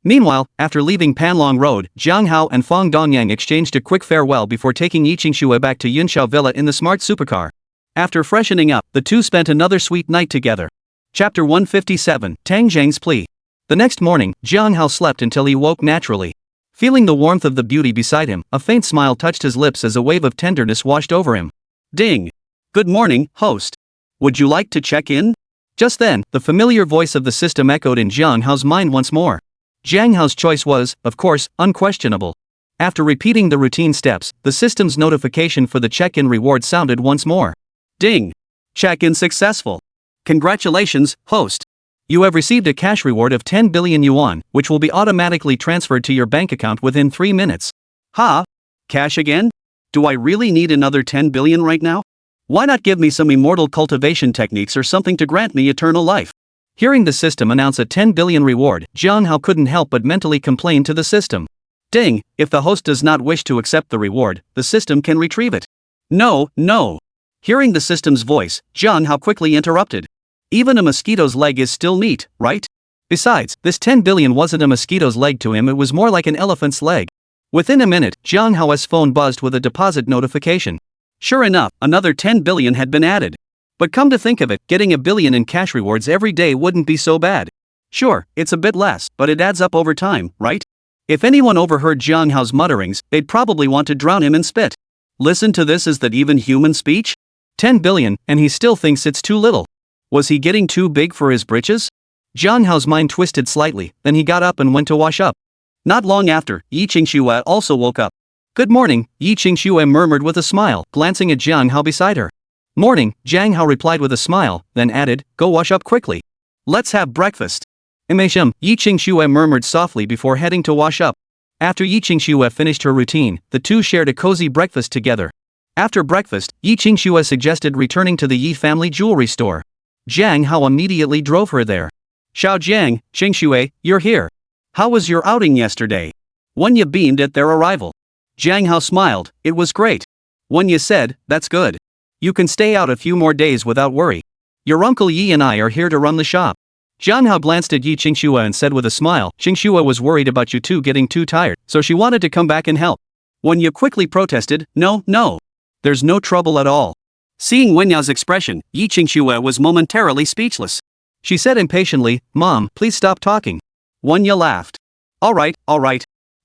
Meanwhile, after leaving Panlong Road, Jiang Hao and Fang Dongyang exchanged a quick farewell before taking Yi Qingxue back to Yunxiao Villa in the smart supercar. After freshening up, the two spent another sweet night together. Chapter 157, Tang Zhang's Plea. The next morning, Jiang Hao slept until he woke naturally. Feeling the warmth of the beauty beside him, a faint smile touched his lips as a wave of tenderness washed over him. Ding! "Good morning, host. Would you like to check in?" Just then, the familiar voice of the system echoed in Jiang Hao's mind once more. Jiang Hao's choice was, of course, unquestionable. After repeating the routine steps, the system's notification for the check-in reward sounded once more. Ding! Check-in successful. Congratulations, host. You have received a cash reward of 10 billion yuan, which will be automatically transferred to your bank account within 3 minutes. Ha? Cash again? Do I really need another 10 billion right now? Why not give me some immortal cultivation techniques or something to grant me eternal life? Hearing the system announce a 10 billion reward, Jiang Hao couldn't help but mentally complain to the system. Ding, if the host does not wish to accept the reward, the system can retrieve it. No, no. Hearing the system's voice, Jiang Hao quickly interrupted. Even a mosquito's leg is still meat, right? Besides, this 10 billion wasn't a mosquito's leg to him, it was more like an elephant's leg. Within a minute, Jiang Hao's phone buzzed with a deposit notification. Sure enough, another 10 billion had been added. But come to think of it, getting a billion in cash rewards every day wouldn't be so bad. Sure, it's a bit less, but it adds up over time, right? If anyone overheard Jiang Hao's mutterings, they'd probably want to drown him in spit. Listen to this, is that even human speech? 10 billion, and he still thinks it's too little. Was he getting too big for his britches? Jiang Hao's mind twisted slightly, then he got up and went to wash up. Not long after, Yi Qingxue also woke up. Good morning, Yi Qingxue murmured with a smile, glancing at Jiang Hao beside her. Morning, Jiang Hao replied with a smile, then added, go wash up quickly. Let's have breakfast. Imagem, Yi Qingxue murmured softly before heading to wash up. After Yi Qingxue finished her routine, the two shared a cozy breakfast together. After breakfast, Yi Qingxue suggested returning to the Yi family jewelry store. Jiang Hao immediately drove her there. Xiao Jiang, Qingxue, you're here. How was your outing yesterday? Wenya beamed at their arrival. Jiang Hao smiled, it was great. Wenya said, that's good. You can stay out a few more days without worry. Your uncle Yi and I are here to run the shop. Jiang Hao glanced at Yi Qingxue and said with a smile, Qingxue was worried about you two getting too tired, so she wanted to come back and help. Wenya quickly protested, no, no. There's no trouble at all. Seeing Wenya's expression, Yi Qingxue was momentarily speechless. She said impatiently, Mom, please stop talking. Wenya laughed. All right,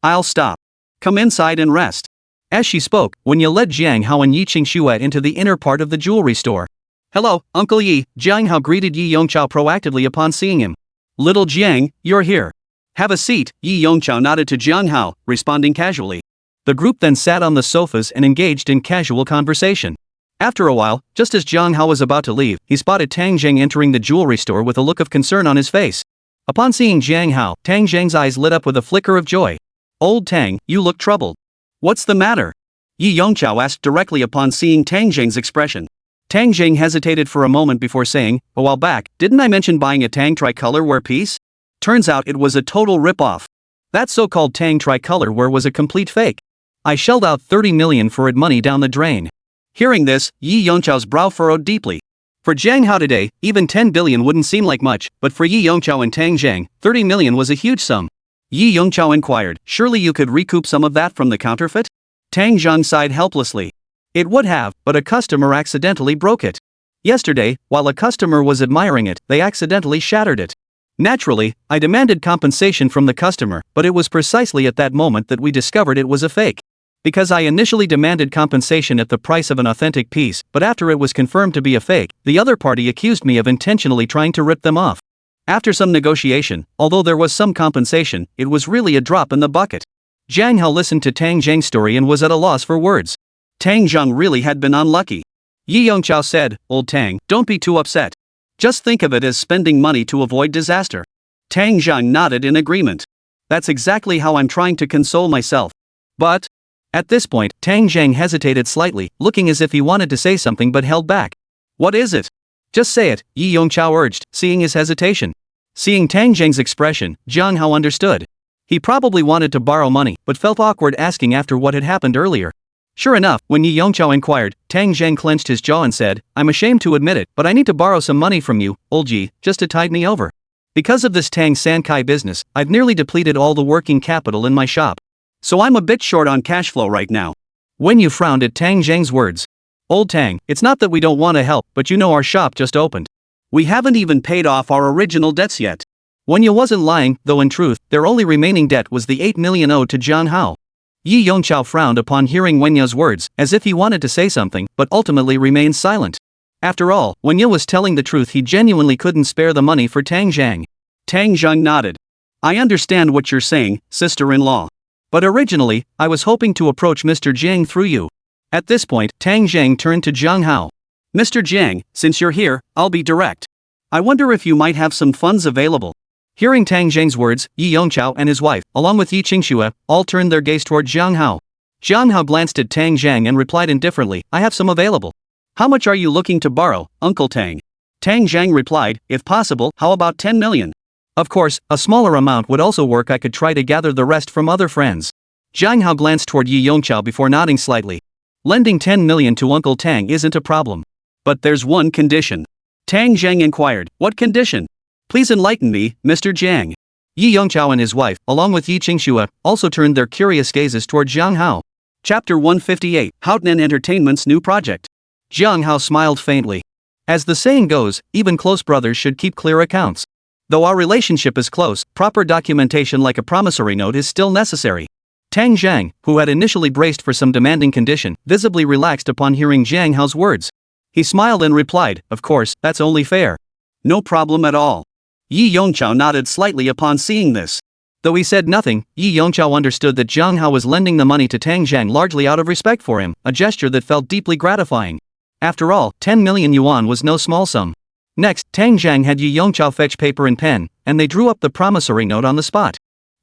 I'll stop. Come inside and rest. As she spoke, Wenya led Jiang Hao and Yi Qingxue into the inner part of the jewelry store. Hello, Uncle Yi, Jiang Hao greeted Yi Yongchao proactively upon seeing him. Little Jiang, you're here. Have a seat, Yi Yongchao nodded to Jiang Hao, responding casually. The group then sat on the sofas and engaged in casual conversation. After a while, just as Jiang Hao was about to leave, he spotted Tang Zheng entering the jewelry store with a look of concern on his face. Upon seeing Jiang Hao, Tang Zheng's eyes lit up with a flicker of joy. Old Tang, you look troubled. What's the matter? Yi Yongchao asked directly upon seeing Tang Zheng's expression. Tang Zheng hesitated for a moment before saying, a while back, didn't I mention buying a Tang tricolor wear piece? Turns out it was a total rip-off. That so-called Tang tricolor wear was a complete fake. I shelled out 30 million for it, money down the drain. Hearing this, Yi Yongchao's brow furrowed deeply. For Jiang Hao today, even 10 billion wouldn't seem like much, but for Yi Yongchao and Tang Zheng, 30 million was a huge sum. Yi Yongchao inquired, surely you could recoup some of that from the counterfeit? Tang Zheng sighed helplessly. It would have, but a customer accidentally broke it. Yesterday, while a customer was admiring it, they accidentally shattered it. Naturally, I demanded compensation from the customer, but it was precisely at that moment that we discovered it was a fake. Because I initially demanded compensation at the price of an authentic piece, but after it was confirmed to be a fake, the other party accused me of intentionally trying to rip them off. After some negotiation, although there was some compensation, it was really a drop in the bucket. Jiang Hao listened to Tang Zhang's story and was at a loss for words. Tang Zhang really had been unlucky. Yi Yongqiao said, "Old Tang, don't be too upset. Just think of it as spending money to avoid disaster." Tang Zhang nodded in agreement. "That's exactly how I'm trying to console myself. But..." At this point, Tang Zhang hesitated slightly, looking as if he wanted to say something but held back. "What is it?" "Just say it," Yi Yongqiao urged, seeing his hesitation. Seeing Tang Zhang's expression, Jiang Hao understood. He probably wanted to borrow money, but felt awkward asking after what had happened earlier. Sure enough, when Yi Yongqiao inquired, Tang Zhang clenched his jaw and said, "I'm ashamed to admit it, but I need to borrow some money from you, old Ji, just to tide me over. Because of this Tang Sankai business, I've nearly depleted all the working capital in my shop. So I'm a bit short on cash flow right now." Wen Yu frowned at Tang Zhang's words. "Old Tang, it's not that we don't want to help, but you know our shop just opened. We haven't even paid off our original debts yet." Wen Yu wasn't lying, though in truth, their only remaining debt was the 8 million owed to Jiang Hao. Yi Yongqiao frowned upon hearing Wen Yu's words, as if he wanted to say something, but ultimately remained silent. After all, Wen Yu was telling the truth, he genuinely couldn't spare the money for Tang Zhang. Tang Zhang nodded. "I understand what you're saying, sister-in-law. But originally, I was hoping to approach Mr. Jiang through you." At this point, Tang Zhang turned to Jiang Hao. "Mr. Jiang, since you're here, I'll be direct. I wonder if you might have some funds available." Hearing Tang Zhang's words, Yi Yongqiao and his wife, along with Yi Qingxue, all turned their gaze toward Jiang Hao. Jiang Hao glanced at Tang Zhang and replied indifferently, "I have some available." "How much are you looking to borrow, Uncle Tang?" Tang Zhang replied, "If possible, how about 10 million? Of course, a smaller amount would also work. I could try to gather the rest from other friends." Jiang Hao glanced toward Yi Yongqiao before nodding slightly. "Lending 10 million to Uncle Tang isn't a problem. But there's one condition." Tang Zhang inquired, "What condition? Please enlighten me, Mr. Jiang." Yi Yongqiao and his wife, along with Yi Qingxue, also turned their curious gazes toward Jiang Hao. Chapter 158, Houghton Entertainment's new project. Jiang Hao smiled faintly. "As the saying goes, even close brothers should keep clear accounts. Though our relationship is close, proper documentation like a promissory note is still necessary." Tang Zhang, who had initially braced for some demanding condition, visibly relaxed upon hearing Jiang Hao's words. He smiled and replied, "Of course, that's only fair." "No problem at all." Yi Yongqiao nodded slightly upon seeing this. Though he said nothing, Yi Yongqiao understood that Jiang Hao was lending the money to Tang Zhang largely out of respect for him, a gesture that felt deeply gratifying. After all, 10 million yuan was no small sum. Next, Tang Zhang had Yi Yongqiao fetch paper and pen, and they drew up the promissory note on the spot.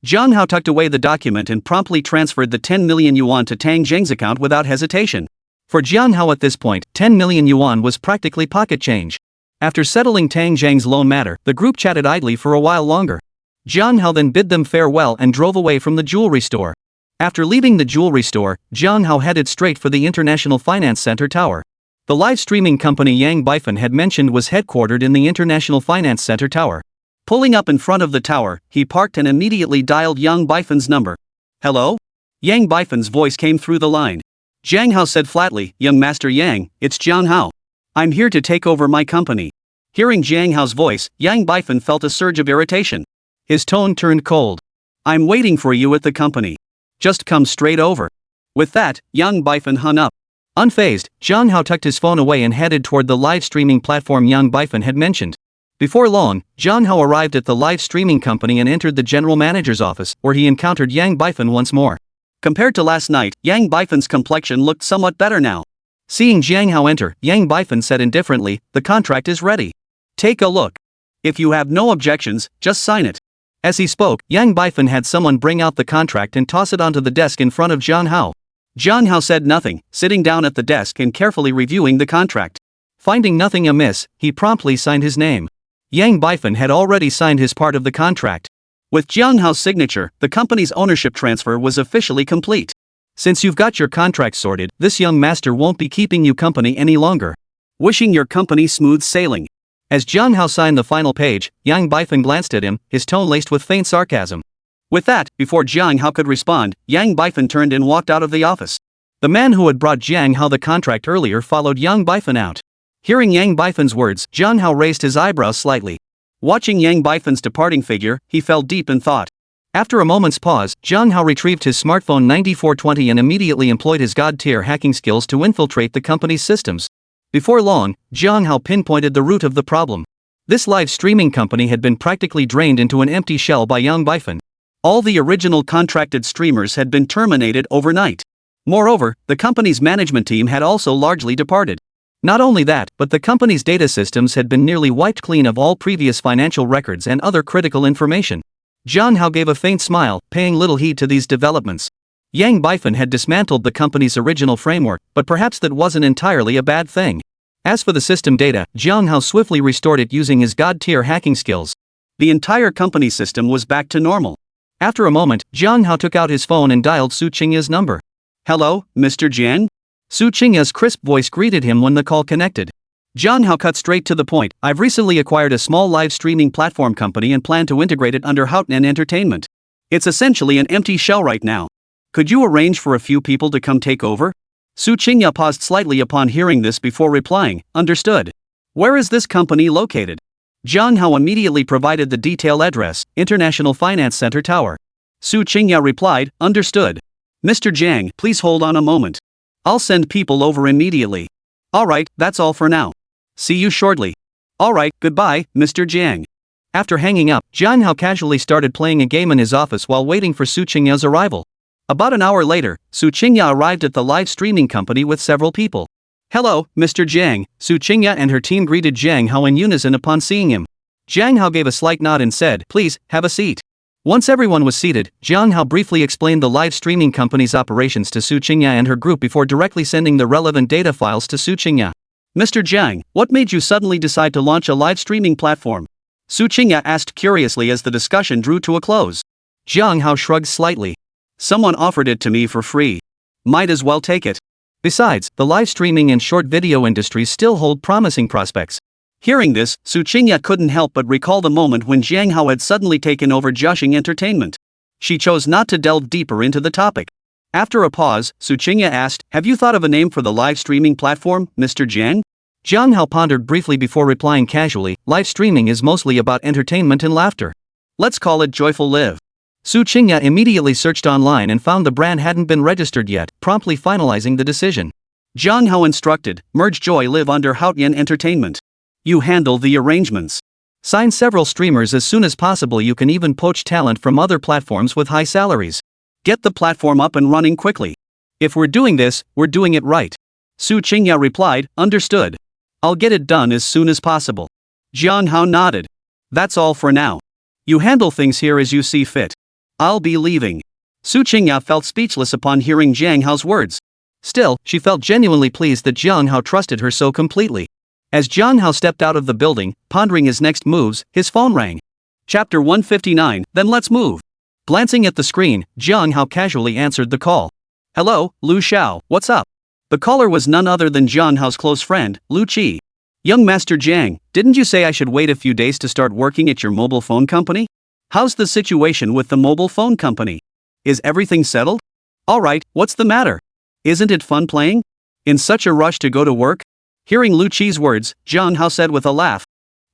Jiang Hao tucked away the document and promptly transferred the 10 million yuan to Tang Zhang's account without hesitation. For Jiang Hao at this point, 10 million yuan was practically pocket change. After settling Tang Zhang's loan matter, the group chatted idly for a while longer. Jiang Hao then bid them farewell and drove away from the jewelry store. After leaving the jewelry store, Jiang Hao headed straight for the International Finance Center tower. The live streaming company Yang Bifan had mentioned was headquartered in the International Finance Center tower. Pulling up in front of the tower, he parked and immediately dialed Yang Bifan's number. "Hello?" Yang Bifan's voice came through the line. Jiang Hao said flatly, "Young Master Yang, it's Jiang Hao. I'm here to take over my company." Hearing Jiang Hao's voice, Yang Bifan felt a surge of irritation. His tone turned cold. "I'm waiting for you at the company. Just come straight over." With that, Yang Bifan hung up. Unfazed, Jiang Hao tucked his phone away and headed toward the live streaming platform Yang Bifan had mentioned. Before long, Jiang Hao arrived at the live streaming company and entered the general manager's office, where he encountered Yang Bifan once more. Compared to last night, Yang Bifan's complexion looked somewhat better now. Seeing Jiang Hao enter, Yang Bifan said indifferently, "The contract is ready. Take a look. If you have no objections, just sign it." As he spoke, Yang Bifan had someone bring out the contract and toss it onto the desk in front of Jiang Hao. Jiang Hao said nothing, sitting down at the desk and carefully reviewing the contract. Finding nothing amiss, he promptly signed his name. Yang Bifan had already signed his part of the contract. With Jiang Hao's signature, the company's ownership transfer was officially complete. "Since you've got your contract sorted, this young master won't be keeping you company any longer. Wishing your company smooth sailing." As Jiang Hao signed the final page, Yang Bifan glanced at him, his tone laced with faint sarcasm. With that, before Jiang Hao could respond, Yang Bifan turned and walked out of the office. The man who had brought Jiang Hao the contract earlier followed Yang Bifan out. Hearing Yang Bifan's words, Jiang Hao raised his eyebrows slightly. Watching Yang Bifan's departing figure, he fell deep in thought. After a moment's pause, Jiang Hao retrieved his smartphone 9420 and immediately employed his god-tier hacking skills to infiltrate the company's systems. Before long, Jiang Hao pinpointed the root of the problem. This live streaming company had been practically drained into an empty shell by Yang Bifan. All the original contracted streamers had been terminated overnight. Moreover, the company's management team had also largely departed. Not only that, but the company's data systems had been nearly wiped clean of all previous financial records and other critical information. Jiang Hao gave a faint smile, paying little heed to these developments. Yang Bifan had dismantled the company's original framework, but perhaps that wasn't entirely a bad thing. As for the system data, Jiang Hao swiftly restored it using his god-tier hacking skills. The entire company system was back to normal. After a moment, Jiang Hao took out his phone and dialed Su Qingya's number. "Hello, Mr. Jiang?" Su Qingya's crisp voice greeted him when the call connected. Jiang Hao cut straight to the point. "I've recently acquired a small live streaming platform company and plan to integrate it under Houten Entertainment. It's essentially an empty shell right now. Could you arrange for a few people to come take over?" Su Qingya paused slightly upon hearing this before replying, "Understood. Where is this company located?" Jiang Hao immediately provided the detailed address, International Finance Center Tower. Su Qingya replied, "Understood. Mr. Jiang, please hold on a moment. I'll send people over immediately." "Alright, that's all for now. See you shortly." "Alright, goodbye, Mr. Jiang." After hanging up, Jiang Hao casually started playing a game in his office while waiting for Su Qingya's arrival. About an hour later, Su Qingya arrived at the live streaming company with several people. "Hello, Mr. Jiang." Su Qingya and her team greeted Jiang Hao in unison upon seeing him. Jiang Hao gave a slight nod and said, "Please, have a seat." Once everyone was seated, Jiang Hao briefly explained the live streaming company's operations to Su Qingya and her group before directly sending the relevant data files to Su Qingya. "Mr. Jiang, what made you suddenly decide to launch a live streaming platform?" Su Qingya asked curiously as the discussion drew to a close. Jiang Hao shrugged slightly. "Someone offered it to me for free. Might as well take it. Besides, the live streaming and short video industries still hold promising prospects." Hearing this, Su Qingya couldn't help but recall the moment when Jiang Hao had suddenly taken over Jiaxing Entertainment. She chose not to delve deeper into the topic. After a pause, Su Qingya asked, "Have you thought of a name for the live streaming platform, Mr. Jiang?" Jiang Hao pondered briefly before replying casually, "Live streaming is mostly about entertainment and laughter. Let's call it Joyful Live." Su Qingya immediately searched online and found the brand hadn't been registered yet, promptly finalizing the decision. Jiang Hao instructed, "Merge Joy Live under Houten Entertainment. You handle the arrangements. Sign several streamers as soon as possible. You can even poach talent from other platforms with high salaries. Get the platform up and running quickly. If we're doing this, we're doing it right." Su Qingya replied, "Understood. I'll get it done as soon as possible." Jiang Hao nodded. "That's all for now. You handle things here as you see fit. I'll be leaving." Su Qingya felt speechless upon hearing Jiang Hao's words. Still, she felt genuinely pleased that Jiang Hao trusted her so completely. As Jiang Hao stepped out of the building, pondering his next moves, his phone rang. Chapter 159, Then Let's Move. Glancing at the screen, Jiang Hao casually answered the call. "Hello, Lu Xiao, what's up?" The caller was none other than Jiang Hao's close friend, Lu Qi. "Young Master Jiang, didn't you say I should wait a few days to start working at your mobile phone company? How's the situation with the mobile phone company? Is everything settled?" "Alright, what's the matter? Isn't it fun playing? In such a rush to go to work?" Hearing Lu Qi's words, Jiang Hao said with a laugh.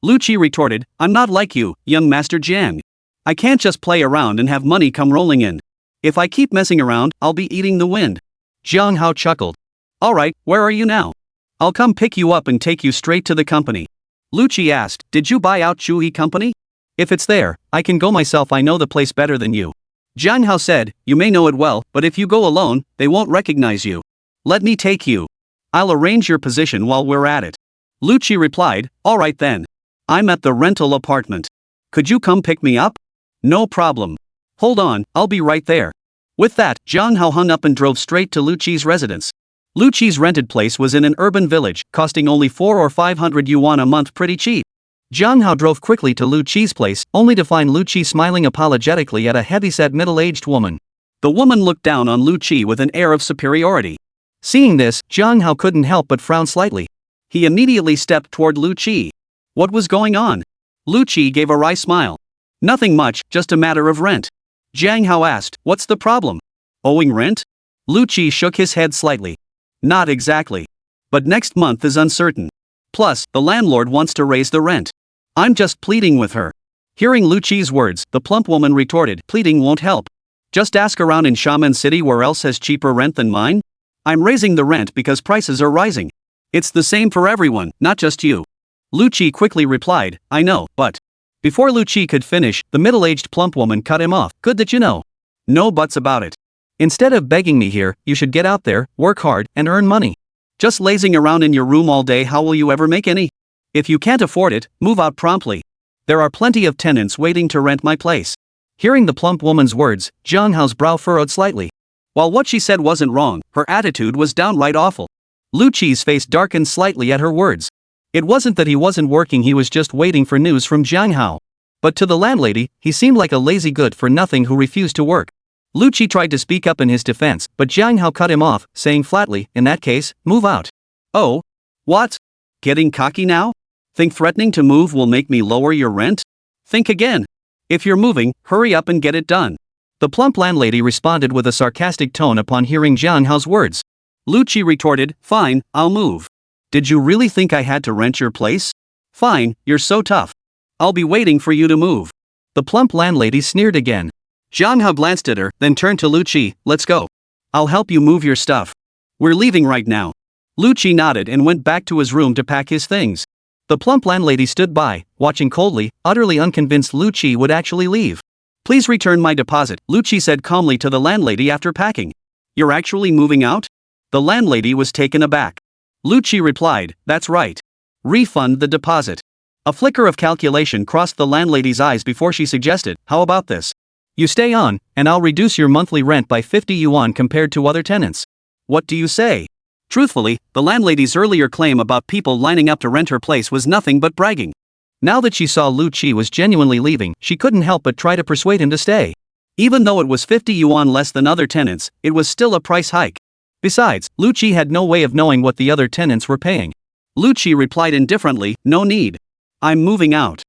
Lu Qi retorted, "I'm not like you, young Master Jiang. I can't just play around and have money come rolling in. If I keep messing around, I'll be eating the wind." Jiang Hao chuckled. "Alright, where are you now? I'll come pick you up and take you straight to the company." Lu Qi asked, "Did you buy out Chuyi Company? If it's there, I can go myself. I know the place better than you." Jiang Hao said, "You may know it well, but if you go alone, they won't recognize you. Let me take you. I'll arrange your position while we're at it." Lu Qi replied, "Alright then. I'm at the rental apartment. Could you come pick me up?" "No problem. Hold on, I'll be right there." With that, Jiang Hao hung up and drove straight to Lu Qi's residence. Lu Qi's rented place was in an urban village, costing only 400 or 500 yuan a month, pretty cheap. Jiang Hao drove quickly to Lu Qi's place, only to find Lu Qi smiling apologetically at a heavyset middle-aged woman. The woman looked down on Lu Qi with an air of superiority. Seeing this, Jiang Hao couldn't help but frown slightly. He immediately stepped toward Lu Qi. What was going on? Lu Qi gave a wry smile. "Nothing much, just a matter of rent." Jiang Hao asked, "What's the problem? Owing rent?" Lu Qi shook his head slightly. "Not exactly. But next month is uncertain. Plus, the landlord wants to raise the rent. I'm just pleading with her. Hearing Lu Qi's words, the plump woman retorted, pleading won't help. Just ask around in Shaman City where else has cheaper rent than mine? I'm raising the rent because prices are rising. It's the same for everyone, not just you. Lu Qi quickly replied, I know, but. Before Lu Qi could finish, the middle-aged plump woman cut him off. Good that you know. No buts about it. Instead of begging me here, you should get out there, work hard, and earn money. Just lazing around in your room all day, how will you ever make any? If you can't afford it, move out promptly. There are plenty of tenants waiting to rent my place. Hearing the plump woman's words, Jiang Hao's brow furrowed slightly. While what she said wasn't wrong, her attitude was downright awful. Lu Qi's face darkened slightly at her words. It wasn't that he wasn't working, he was just waiting for news from Jiang Hao. But to the landlady, he seemed like a lazy good-for-nothing who refused to work. Lu Qi tried to speak up in his defense, but Jiang Hao cut him off, saying flatly, in that case, move out. Oh? What? Getting cocky now? Think threatening to move will make me lower your rent? Think again. If you're moving, hurry up and get it done. The plump landlady responded with a sarcastic tone upon hearing Jiang Hao's words. Lu Qi retorted, fine, I'll move. Did you really think I had to rent your place? Fine, you're so tough. I'll be waiting for you to move. The plump landlady sneered again. Jiang Hao glanced at her, then turned to Lu Qi, let's go. I'll help you move your stuff. We're leaving right now. Lu Qi nodded and went back to his room to pack his things. The plump landlady stood by, watching coldly, utterly unconvinced Lu Qi would actually leave. Please return my deposit, Lu Qi said calmly to the landlady after packing. You're actually moving out? The landlady was taken aback. Lu Qi replied, that's right. Refund the deposit. A flicker of calculation crossed the landlady's eyes before she suggested, how about this? You stay on, and I'll reduce your monthly rent by 50 yuan compared to other tenants. What do you say? Truthfully, the landlady's earlier claim about people lining up to rent her place was nothing but bragging. Now that she saw Lu Qi was genuinely leaving, she couldn't help but try to persuade him to stay. Even though it was 50 yuan less than other tenants, it was still a price hike. Besides, Lu Qi had no way of knowing what the other tenants were paying. Lu Qi replied indifferently, no need. I'm moving out.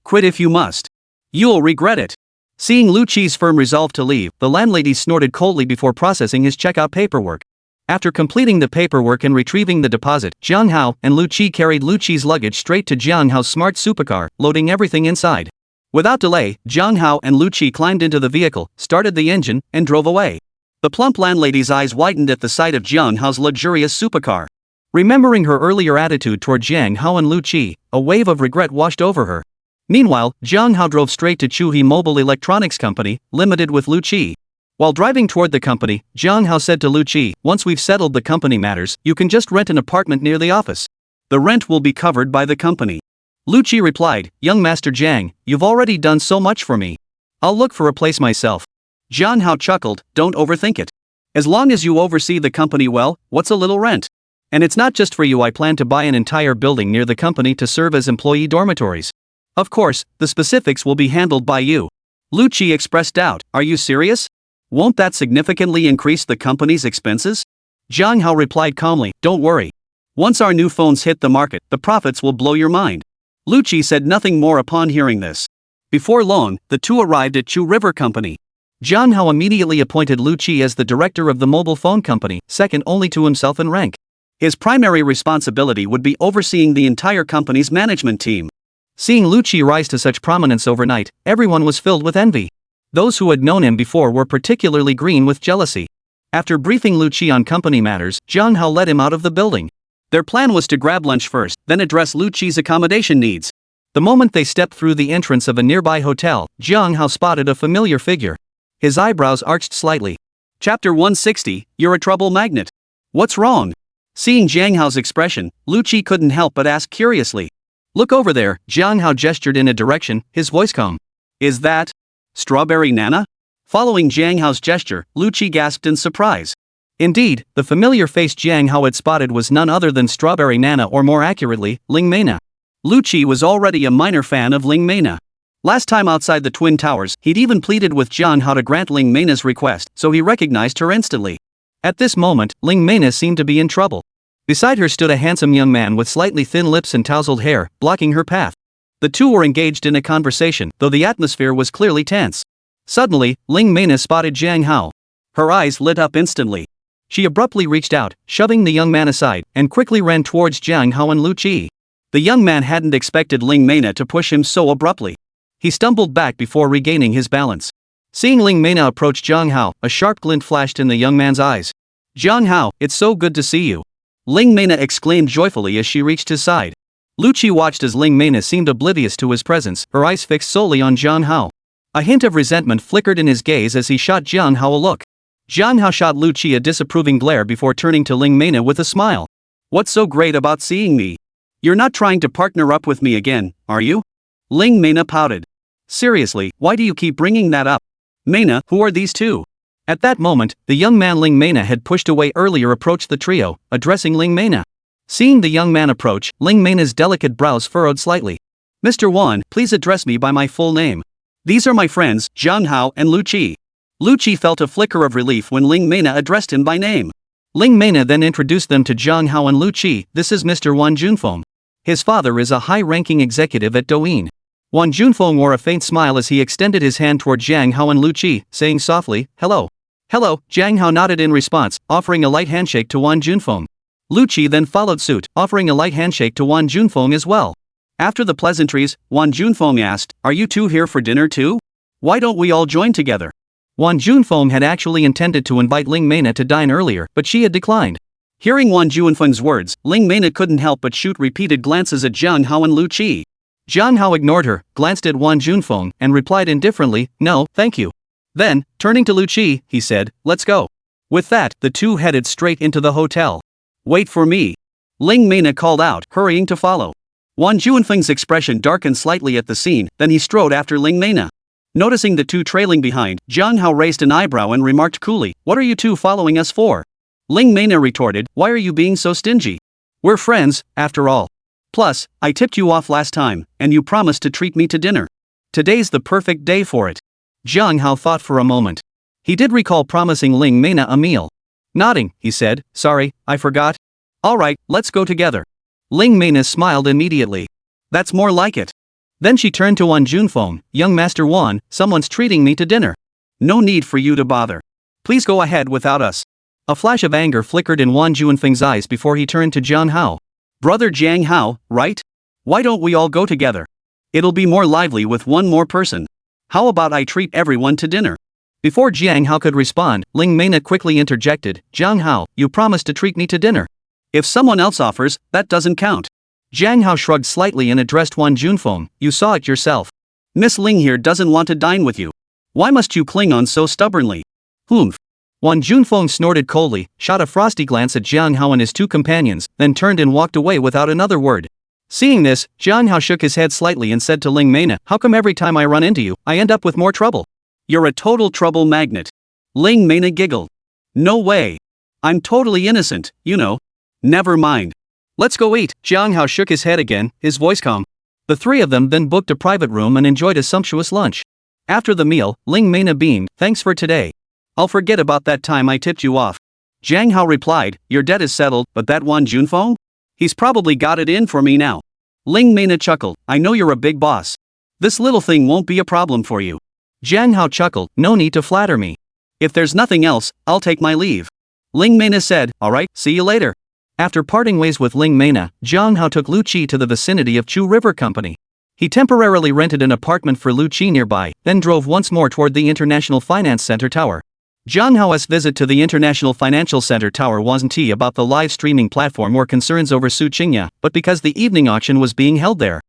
Quit if you must. You'll regret it. Seeing Lu Qi's firm resolve to leave, the landlady snorted coldly before processing his checkout paperwork. After completing the paperwork and retrieving the deposit, Jiang Hao and Lu Qi carried Lu Qi's luggage straight to Jiang Hao's smart supercar, loading everything inside. Without delay, Jiang Hao and Lu Qi climbed into the vehicle, started the engine, and drove away. The plump landlady's eyes widened at the sight of Jiang Hao's luxurious supercar. Remembering her earlier attitude toward Jiang Hao and Lu Qi, a wave of regret washed over her. Meanwhile, Jiang Hao drove straight to Chuhi Mobile Electronics Company, Limited with Lu Qi. While driving toward the company, Jiang Hao said to Lu Qi, once we've settled the company matters, you can just rent an apartment near the office. The rent will be covered by the company. Lu Qi replied, young Master Jiang, you've already done so much for me. I'll look for a place myself. Jiang Hao chuckled, don't overthink it. As long as you oversee the company well, what's a little rent? And it's not just for you, I plan to buy an entire building near the company to serve as employee dormitories. Of course, the specifics will be handled by you. Lu Qi expressed doubt, are you serious? Won't that significantly increase the company's expenses? Jiang Hao replied calmly, don't worry. Once our new phones hit the market, the profits will blow your mind. Lu Qi said nothing more upon hearing this. Before long, the two arrived at Chu River Company. Jiang Hao immediately appointed Lu Qi as the director of the mobile phone company, second only to himself in rank. His primary responsibility would be overseeing the entire company's management team. Seeing Lu Qi rise to such prominence overnight, everyone was filled with envy. Those who had known him before were particularly green with jealousy. After briefing Lu Qi on company matters, Jiang Hao led him out of the building. Their plan was to grab lunch first, then address Lu Qi's accommodation needs. The moment they stepped through the entrance of a nearby hotel, Jiang Hao spotted a familiar figure. His eyebrows arched slightly. Chapter 160, You're a Trouble Magnet. What's wrong? Seeing Jiang Hao's expression, Lu Qi couldn't help but ask curiously. Look over there, Jiang Hao gestured in a direction, his voice calm. Is that Strawberry Nana? Following Jiang Hao's gesture, Lu Qi gasped in surprise. Indeed, the familiar face Jiang Hao had spotted was none other than Strawberry Nana, or more accurately, Ling Meina. Lu Qi was already a minor fan of Ling Meina. Last time outside the Twin Towers, he'd even pleaded with Jiang Hao to grant Ling Meina's request, so he recognized her instantly. At this moment, Ling Meina seemed to be in trouble. Beside her stood a handsome young man with slightly thin lips and tousled hair, blocking her path. The two were engaged in a conversation, though the atmosphere was clearly tense. Suddenly, Ling Meina spotted Jiang Hao. Her eyes lit up instantly. She abruptly reached out, shoving the young man aside, and quickly ran towards Jiang Hao and Lu Qi. The young man hadn't expected Ling Meina to push him so abruptly. He stumbled back before regaining his balance. Seeing Ling Mena approach Jiang Hao, a sharp glint flashed in the young man's eyes. "Jiang Hao, it's so good to see you," Ling Mena exclaimed joyfully as she reached his side. Lu Qi watched as Ling Mena seemed oblivious to his presence, her eyes fixed solely on Jiang Hao. A hint of resentment flickered in his gaze as he shot Jiang Hao a look. Jiang Hao shot Lu Qi a disapproving glare before turning to Ling Mena with a smile. "What's so great about seeing me? You're not trying to partner up with me again, are you?" Ling Mena pouted. "Seriously, why do you keep bringing that up? Mena, who are these two?" At that moment, the young man Ling Mena had pushed away earlier approached the trio, addressing Ling Mena. Seeing the young man approach, Ling Mena's delicate brows furrowed slightly. "Mr. Wan, please address me by my full name. These are my friends, Jiang Hao and Lu Qi." Lu Qi felt a flicker of relief when Ling Mena addressed him by name. Ling Mena then introduced them to Jiang Hao and Lu Qi. "This is Mr. Wan Junfeng. His father is a high-ranking executive at Douyin." Wan Junfeng wore a faint smile as he extended his hand toward Jiang Hao and Lu Qi, saying softly, "Hello." "Hello," Jiang Hao nodded in response, offering a light handshake to Wan Junfeng. Lu Qi then followed suit, offering a light handshake to Wan Junfeng as well. After the pleasantries, Wan Junfeng asked, "Are you two here for dinner too? Why don't we all join together?" Wan Junfeng had actually intended to invite Ling Mena to dine earlier, but she had declined. Hearing Wan Junfeng's words, Ling Mena couldn't help but shoot repeated glances at Jiang Hao and Lu Qi. Jiang Hao ignored her, glanced at Wan Junfeng, and replied indifferently, "No, thank you." Then, turning to Lu Qi, he said, "Let's go." With that, the two headed straight into the hotel. "Wait for me," Ling Mena called out, hurrying to follow. Wan Junfeng's expression darkened slightly at the scene, then he strode after Ling Mena. Noticing the two trailing behind, Jiang Hao raised an eyebrow and remarked coolly, "What are you two following us for?" Ling Mena retorted, "Why are you being so stingy? We're friends, after all. Plus, I tipped you off last time, and you promised to treat me to dinner. Today's the perfect day for it." Jiang Hao thought for a moment. He did recall promising Ling Mena a meal. Nodding, he said, "Sorry, I forgot." "Alright, let's go together." Ling Mena smiled immediately. "That's more like it." Then she turned to Wan Junfeng, "Young Master Wan, someone's treating me to dinner. No need for you to bother. Please go ahead without us." A flash of anger flickered in Wan Junfeng's eyes before he turned to Jiang Hao. "Brother Jiang Hao, right? Why don't we all go together? It'll be more lively with one more person. How about I treat everyone to dinner?" Before Jiang Hao could respond, Ling Mena quickly interjected, "Jiang Hao, you promised to treat me to dinner. If someone else offers, that doesn't count." Jiang Hao shrugged slightly and addressed Wan Junfeng, "You saw it yourself. Miss Ling here doesn't want to dine with you. Why must you cling on so stubbornly?" "Humph." Wan Junfeng snorted coldly, shot a frosty glance at Jiang Hao and his two companions, then turned and walked away without another word. Seeing this, Jiang Hao shook his head slightly and said to Ling Mena, "How come every time I run into you, I end up with more trouble?" "You're a total trouble magnet." Ling Mena giggled. "No way. I'm totally innocent, you know." "Never mind. Let's go eat." Jiang Hao shook his head again, his voice calm. The three of them then booked a private room and enjoyed a sumptuous lunch. After the meal, Ling Mena beamed, "Thanks for today. I'll forget about that time I tipped you off." Jiang Hao replied, "Your debt is settled, but that Wan Junfeng? He's probably got it in for me now." Ling Mena chuckled, "I know you're a big boss. This little thing won't be a problem for you." Jiang Hao chuckled, "No need to flatter me. If there's nothing else, I'll take my leave." Ling Mena said, "Alright, see you later." After parting ways with Ling Mena, Jiang Hao took Lu Qi to the vicinity of Chu River Company. He temporarily rented an apartment for Lu Qi nearby, then drove once more toward the International Finance Center Tower. Jiang Hao's visit to the International Financial Center Tower wasn't about the live streaming platform or concerns over Su Qingya, but because the evening auction was being held there.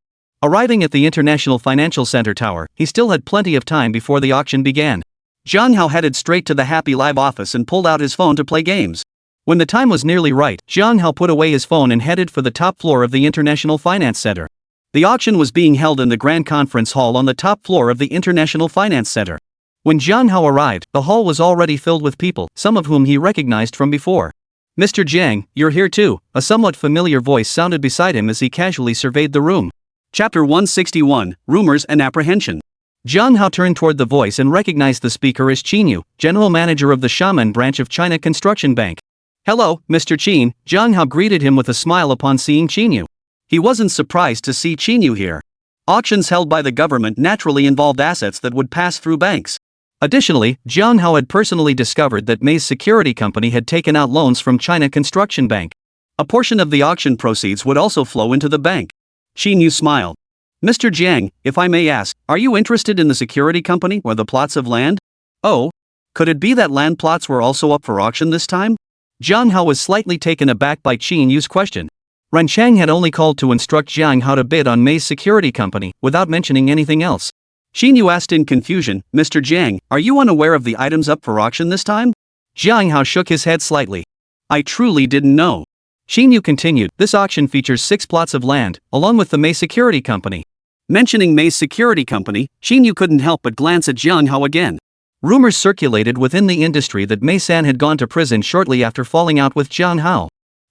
Arriving at the International Financial Center Tower, he still had plenty of time before the auction began. Jiang Hao headed straight to the Happy Live office and pulled out his phone to play games. When the time was nearly right, Jiang Hao put away his phone and headed for the top floor of the International Finance Center. The auction was being held in the Grand Conference Hall on the top floor of the International Finance Center. When Jiang Hao arrived, the hall was already filled with people, some of whom he recognized from before. "Mr. Jiang, you're here too," a somewhat familiar voice sounded beside him as he casually surveyed the room. Chapter 161, Rumors and Apprehension. Jiang Hao turned toward the voice and recognized the speaker as Qin Yu, general manager of the Xiamen branch of China Construction Bank. "Hello, Mr. Qin," Jiang Hao greeted him with a smile upon seeing Qin Yu. He wasn't surprised to see Qin Yu here. Auctions held by the government naturally involved assets that would pass through banks. Additionally, Jiang Hao had personally discovered that May's security company had taken out loans from China Construction Bank. A portion of the auction proceeds would also flow into the bank. Qin Yu smiled. Mr. Jiang, if I may ask, are you interested in the security company or the plots of land? Oh, could it be that land plots were also up for auction this time? Jiang Hao was slightly taken aback by Qin Yu's question. Ren Chang had only called to instruct Jiang Hao to bid on May's security company, without mentioning anything else. Qin Yu asked in confusion, Mr. Jiang, are you unaware of the items up for auction this time? Jiang Hao shook his head slightly. I truly didn't know. Qin Yu continued, this auction features 6 plots of land, along with the May security company. Mentioning May's security company, Qin Yu couldn't help but glance at Jiang Hao again. Rumors circulated within the industry that Mei-san had gone to prison shortly after falling out with Jiang Hao.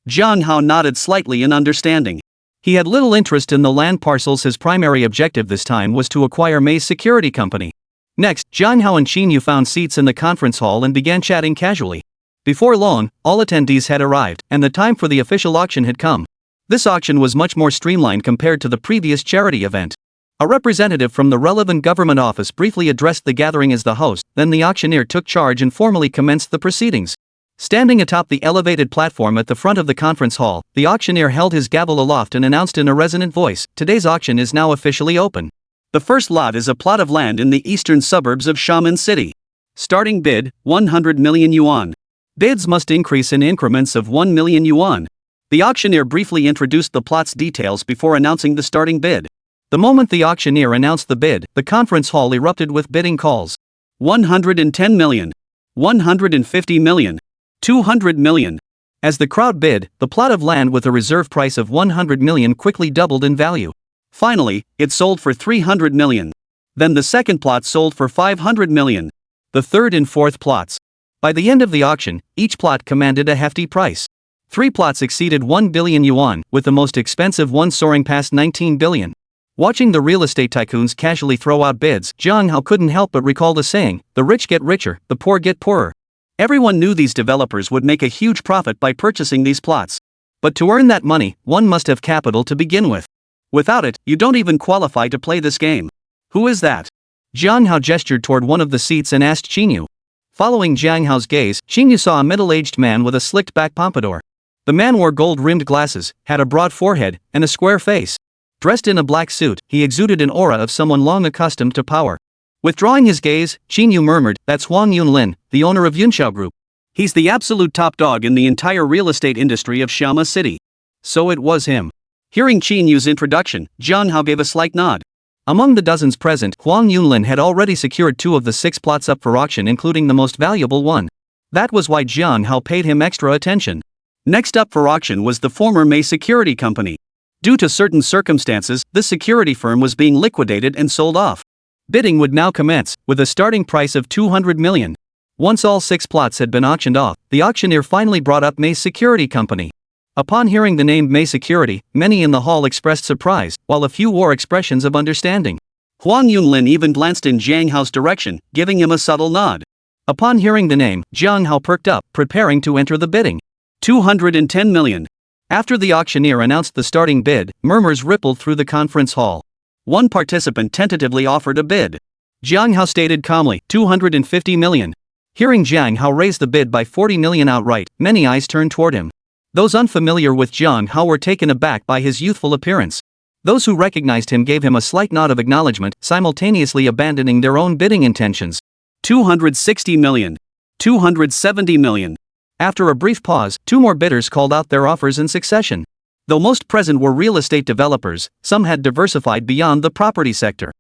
Jiang Hao nodded slightly in understanding. He had little interest in the land parcels. His primary objective this time was to acquire May's security company. Next, Jiang Hao and Qin Yu found seats in the conference hall and began chatting casually. Before long, all attendees had arrived, and the time for the official auction had come. This auction was much more streamlined compared to the previous charity event. A representative from the relevant government office briefly addressed the gathering as the host, then the auctioneer took charge and formally commenced the proceedings. Standing atop the elevated platform at the front of the conference hall, the auctioneer held his gavel aloft and announced in a resonant voice, today's auction is now officially open. The first lot is a plot of land in the eastern suburbs of Xiamen City. Starting bid, 100 million yuan. Bids must increase in increments of 1 million yuan. The auctioneer briefly introduced the plot's details before announcing the starting bid. The moment the auctioneer announced the bid, the conference hall erupted with bidding calls. 110 million. 150 million. 200 million. As the crowd bid, the plot of land with a reserve price of 100 million quickly doubled in value. Finally, it sold for 300 million. Then the second plot sold for 500 million. The third and fourth plots. By the end of the auction, each plot commanded a hefty price. 3 plots exceeded 1 billion yuan, with the most expensive one soaring past 19 billion. Watching the real estate tycoons casually throw out bids, Jiang Hao couldn't help but recall the saying, the rich get richer, the poor get poorer. Everyone knew these developers would make a huge profit by purchasing these plots. But to earn that money, one must have capital to begin with. Without it, you don't even qualify to play this game. Who is that? Jiang Hao gestured toward one of the seats and asked Qin Yu. Following Jiang Hao's gaze, Qin Yu saw a middle-aged man with a slicked-back pompadour. The man wore gold-rimmed glasses, had a broad forehead, and a square face. Dressed in a black suit, he exuded an aura of someone long accustomed to power. Withdrawing his gaze, Qin Yu murmured, that's Huang Yunlin, the owner of Yunxiao Group. He's the absolute top dog in the entire real estate industry of Xiamen City. So it was him. Hearing Qin Yu's introduction, Jiang Hao gave a slight nod. Among the dozens present, Huang Yunlin had already secured 2 of the 6 plots up for auction, including the most valuable one. That was why Jiang Hao paid him extra attention. Next up for auction was the former May Security Company. Due to certain circumstances, this security firm was being liquidated and sold off. Bidding would now commence, with a starting price of 200 million. Once all 6 plots had been auctioned off, the auctioneer finally brought up May's security company. Upon hearing the name May Security, many in the hall expressed surprise, while a few wore expressions of understanding. Huang Yunlin even glanced in Jiang Hao's direction, giving him a subtle nod. Upon hearing the name, Jiang Hao perked up, preparing to enter the bidding. 210 million. After the auctioneer announced the starting bid, murmurs rippled through the conference hall. One participant tentatively offered a bid. Jiang Hao stated calmly, 250 million. Hearing Jiang Hao raise the bid by 40 million outright, many eyes turned toward him. Those unfamiliar with Jiang Hao were taken aback by his youthful appearance. Those who recognized him gave him a slight nod of acknowledgement, simultaneously abandoning their own bidding intentions. 260 million. 270 million. After a brief pause, 2 more bidders called out their offers in succession. Though most present were real estate developers, some had diversified beyond the property sector.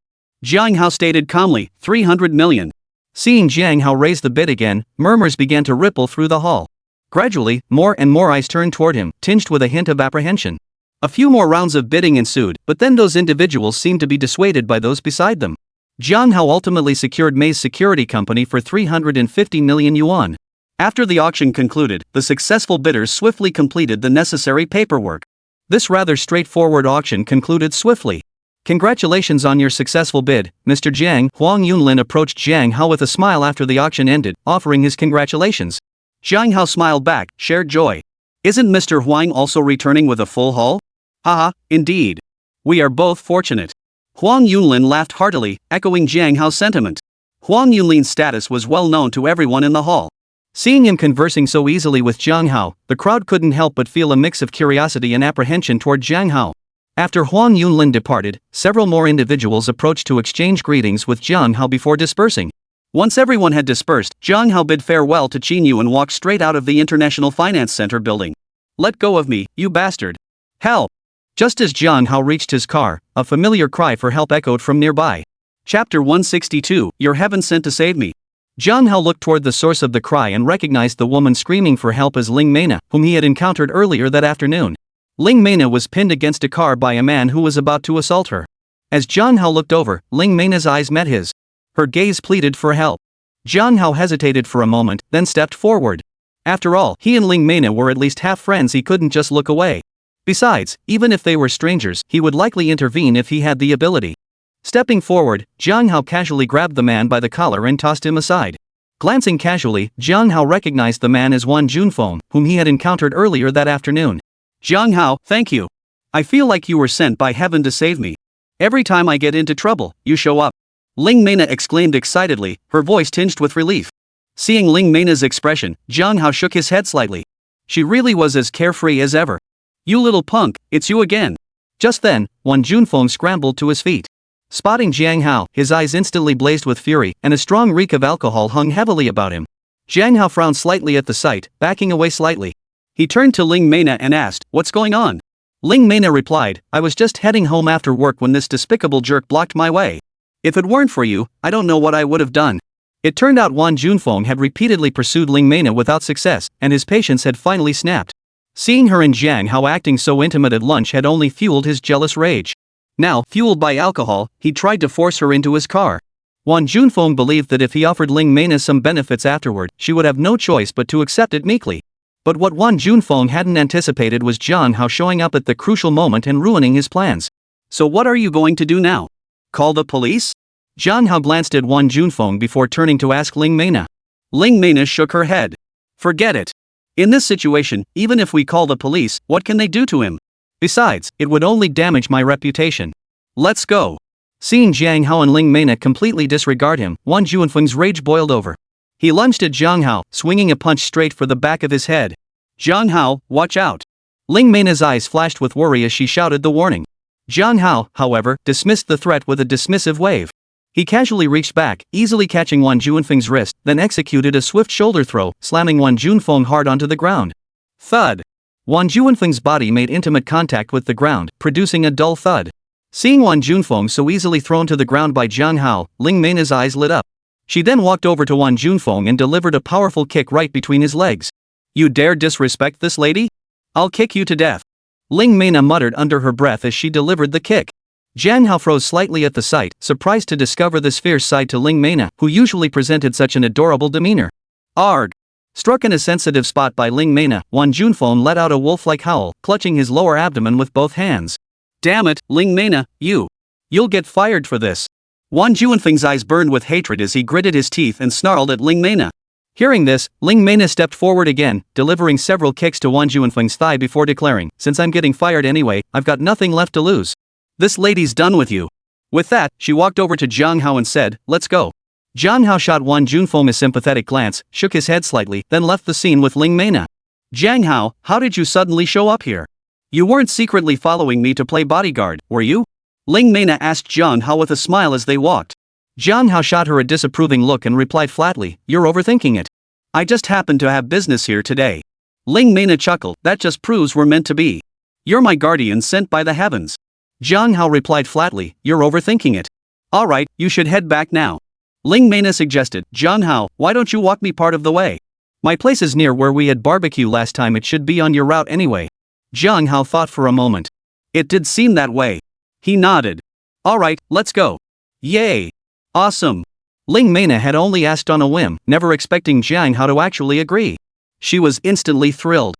Jiang Hao stated calmly, 300 million. Seeing Jiang Hao raise the bid again, murmurs began to ripple through the hall. Gradually, more and more eyes turned toward him, tinged with a hint of apprehension. A few more rounds of bidding ensued, but then those individuals seemed to be dissuaded by those beside them. Jiang Hao ultimately secured May's security company for 350 million yuan. After the auction concluded, the successful bidders swiftly completed the necessary paperwork. This rather straightforward auction concluded swiftly. Congratulations on your successful bid, Mr. Jiang. Huang Yunlin approached Jiang Hao with a smile after the auction ended, offering his congratulations. Jiang Hao smiled back, shared joy. Isn't Mr. Huang also returning with a full haul? Haha, indeed. We are both fortunate. Huang Yunlin laughed heartily, echoing Jiang Hao's sentiment. Huang Yunlin's status was well known to everyone in the hall. Seeing him conversing so easily with Jiang Hao, the crowd couldn't help but feel a mix of curiosity and apprehension toward Jiang Hao. After Huang Yunlin departed, several more individuals approached to exchange greetings with Jiang Hao before dispersing. Once everyone had dispersed, Jiang Hao bid farewell to Qin Yu and walked straight out of the International Finance Center building. "Let go of me, you bastard. Help!" Just as Jiang Hao reached his car, a familiar cry for help echoed from nearby. Chapter 162, Your Heaven Sent to Save Me. Jiang Hao looked toward the source of the cry and recognized the woman screaming for help as Ling Mena, whom he had encountered earlier that afternoon. Ling Mena was pinned against a car by a man who was about to assault her. As Jiang Hao looked over, Ling Mena's eyes met his. Her gaze pleaded for help. Jiang Hao hesitated for a moment, then stepped forward. After all, he and Ling Mena were at least half friends, he couldn't just look away. Besides, even if they were strangers, he would likely intervene if he had the ability. Stepping forward, Jiang Hao casually grabbed the man by the collar and tossed him aside. Glancing casually, Jiang Hao recognized the man as Wan Junfeng, whom he had encountered earlier that afternoon. "Jiang Hao, thank you. I feel like you were sent by heaven to save me. Every time I get into trouble, you show up." Ling Mena exclaimed excitedly, her voice tinged with relief. Seeing Ling Mena's expression, Jiang Hao shook his head slightly. She really was as carefree as ever. "You little punk, it's you again." Just then, Wan Junfeng scrambled to his feet. Spotting Jiang Hao, his eyes instantly blazed with fury, and a strong reek of alcohol hung heavily about him. Jiang Hao frowned slightly at the sight, backing away slightly. He turned to Ling Mena and asked, "What's going on?" Ling Mena replied, "I was just heading home after work when this despicable jerk blocked my way. If it weren't for you, I don't know what I would have done." It turned out Wan Junfeng had repeatedly pursued Ling Mena without success, and his patience had finally snapped. Seeing her and Jiang Hao acting so intimate at lunch had only fueled his jealous rage. Now, fueled by alcohol, he tried to force her into his car. Wan Junfeng believed that if he offered Ling Mena some benefits afterward, she would have no choice but to accept it meekly. But what Wan Junfeng hadn't anticipated was Jiang Hao showing up at the crucial moment and ruining his plans. "So what are you going to do now? Call the police?" Jiang Hao glanced at Wan Junfeng before turning to ask Ling Mena. Ling Mena shook her head. "Forget it. In this situation, even if we call the police, what can they do to him? Besides, it would only damage my reputation. Let's go." Seeing Jiang Hao and Ling Mena completely disregard him, Wan Junfeng's rage boiled over. He lunged at Jiang Hao, swinging a punch straight for the back of his head. "Jiang Hao, watch out." Ling Mena's eyes flashed with worry as she shouted the warning. Jiang Hao, however, dismissed the threat with a dismissive wave. He casually reached back, easily catching Wan Junfeng's wrist, then executed a swift shoulder throw, slamming Wan Junfeng hard onto the ground. Thud. Wan Junfeng's body made intimate contact with the ground, producing a dull thud. Seeing Wan Junfeng so easily thrown to the ground by Jiang Hao, Ling Mena's eyes lit up. She then walked over to Wan Junfeng and delivered a powerful kick right between his legs. "You dare disrespect this lady? I'll kick you to death." Ling Mena muttered under her breath as she delivered the kick. Jiang Hao froze slightly at the sight, surprised to discover this fierce side to Ling Mena, who usually presented such an adorable demeanor. "Arg!" Struck in a sensitive spot by Ling Mena, Wan Junfeng let out a wolf-like howl, clutching his lower abdomen with both hands. "Damn it, Ling Mena, you'll get fired for this." Wan Junfeng's eyes burned with hatred as he gritted his teeth and snarled at Ling Mena. Hearing this, Ling Mena stepped forward again, delivering several kicks to Wan Junfeng's thigh before declaring, "Since I'm getting fired anyway, I've got nothing left to lose. This lady's done with you." With that, she walked over to Jiang Hao and said, "Let's go." Jiang Hao shot Wan Junfeng a sympathetic glance, shook his head slightly, then left the scene with Ling Mena. "Jiang Hao, how did you suddenly show up here? You weren't secretly following me to play bodyguard, were you?" Ling Mena asked Jiang Hao with a smile as they walked. Jiang Hao shot her a disapproving look and replied flatly, "You're overthinking it. I just happened to have business here today." Ling Mena chuckled, "That just proves we're meant to be. You're my guardian sent by the heavens." Jiang Hao replied flatly, "You're overthinking it. Alright, you should head back now." Ling Mena suggested, "Jiang Hao, why don't you walk me part of the way? My place is near where we had barbecue last time, it should be on your route anyway." Jiang Hao thought for a moment. It did seem that way. He nodded. "Alright, let's go." "Yay! Awesome." Ling Mena had only asked on a whim, never expecting Jiang Hao to actually agree. She was instantly thrilled.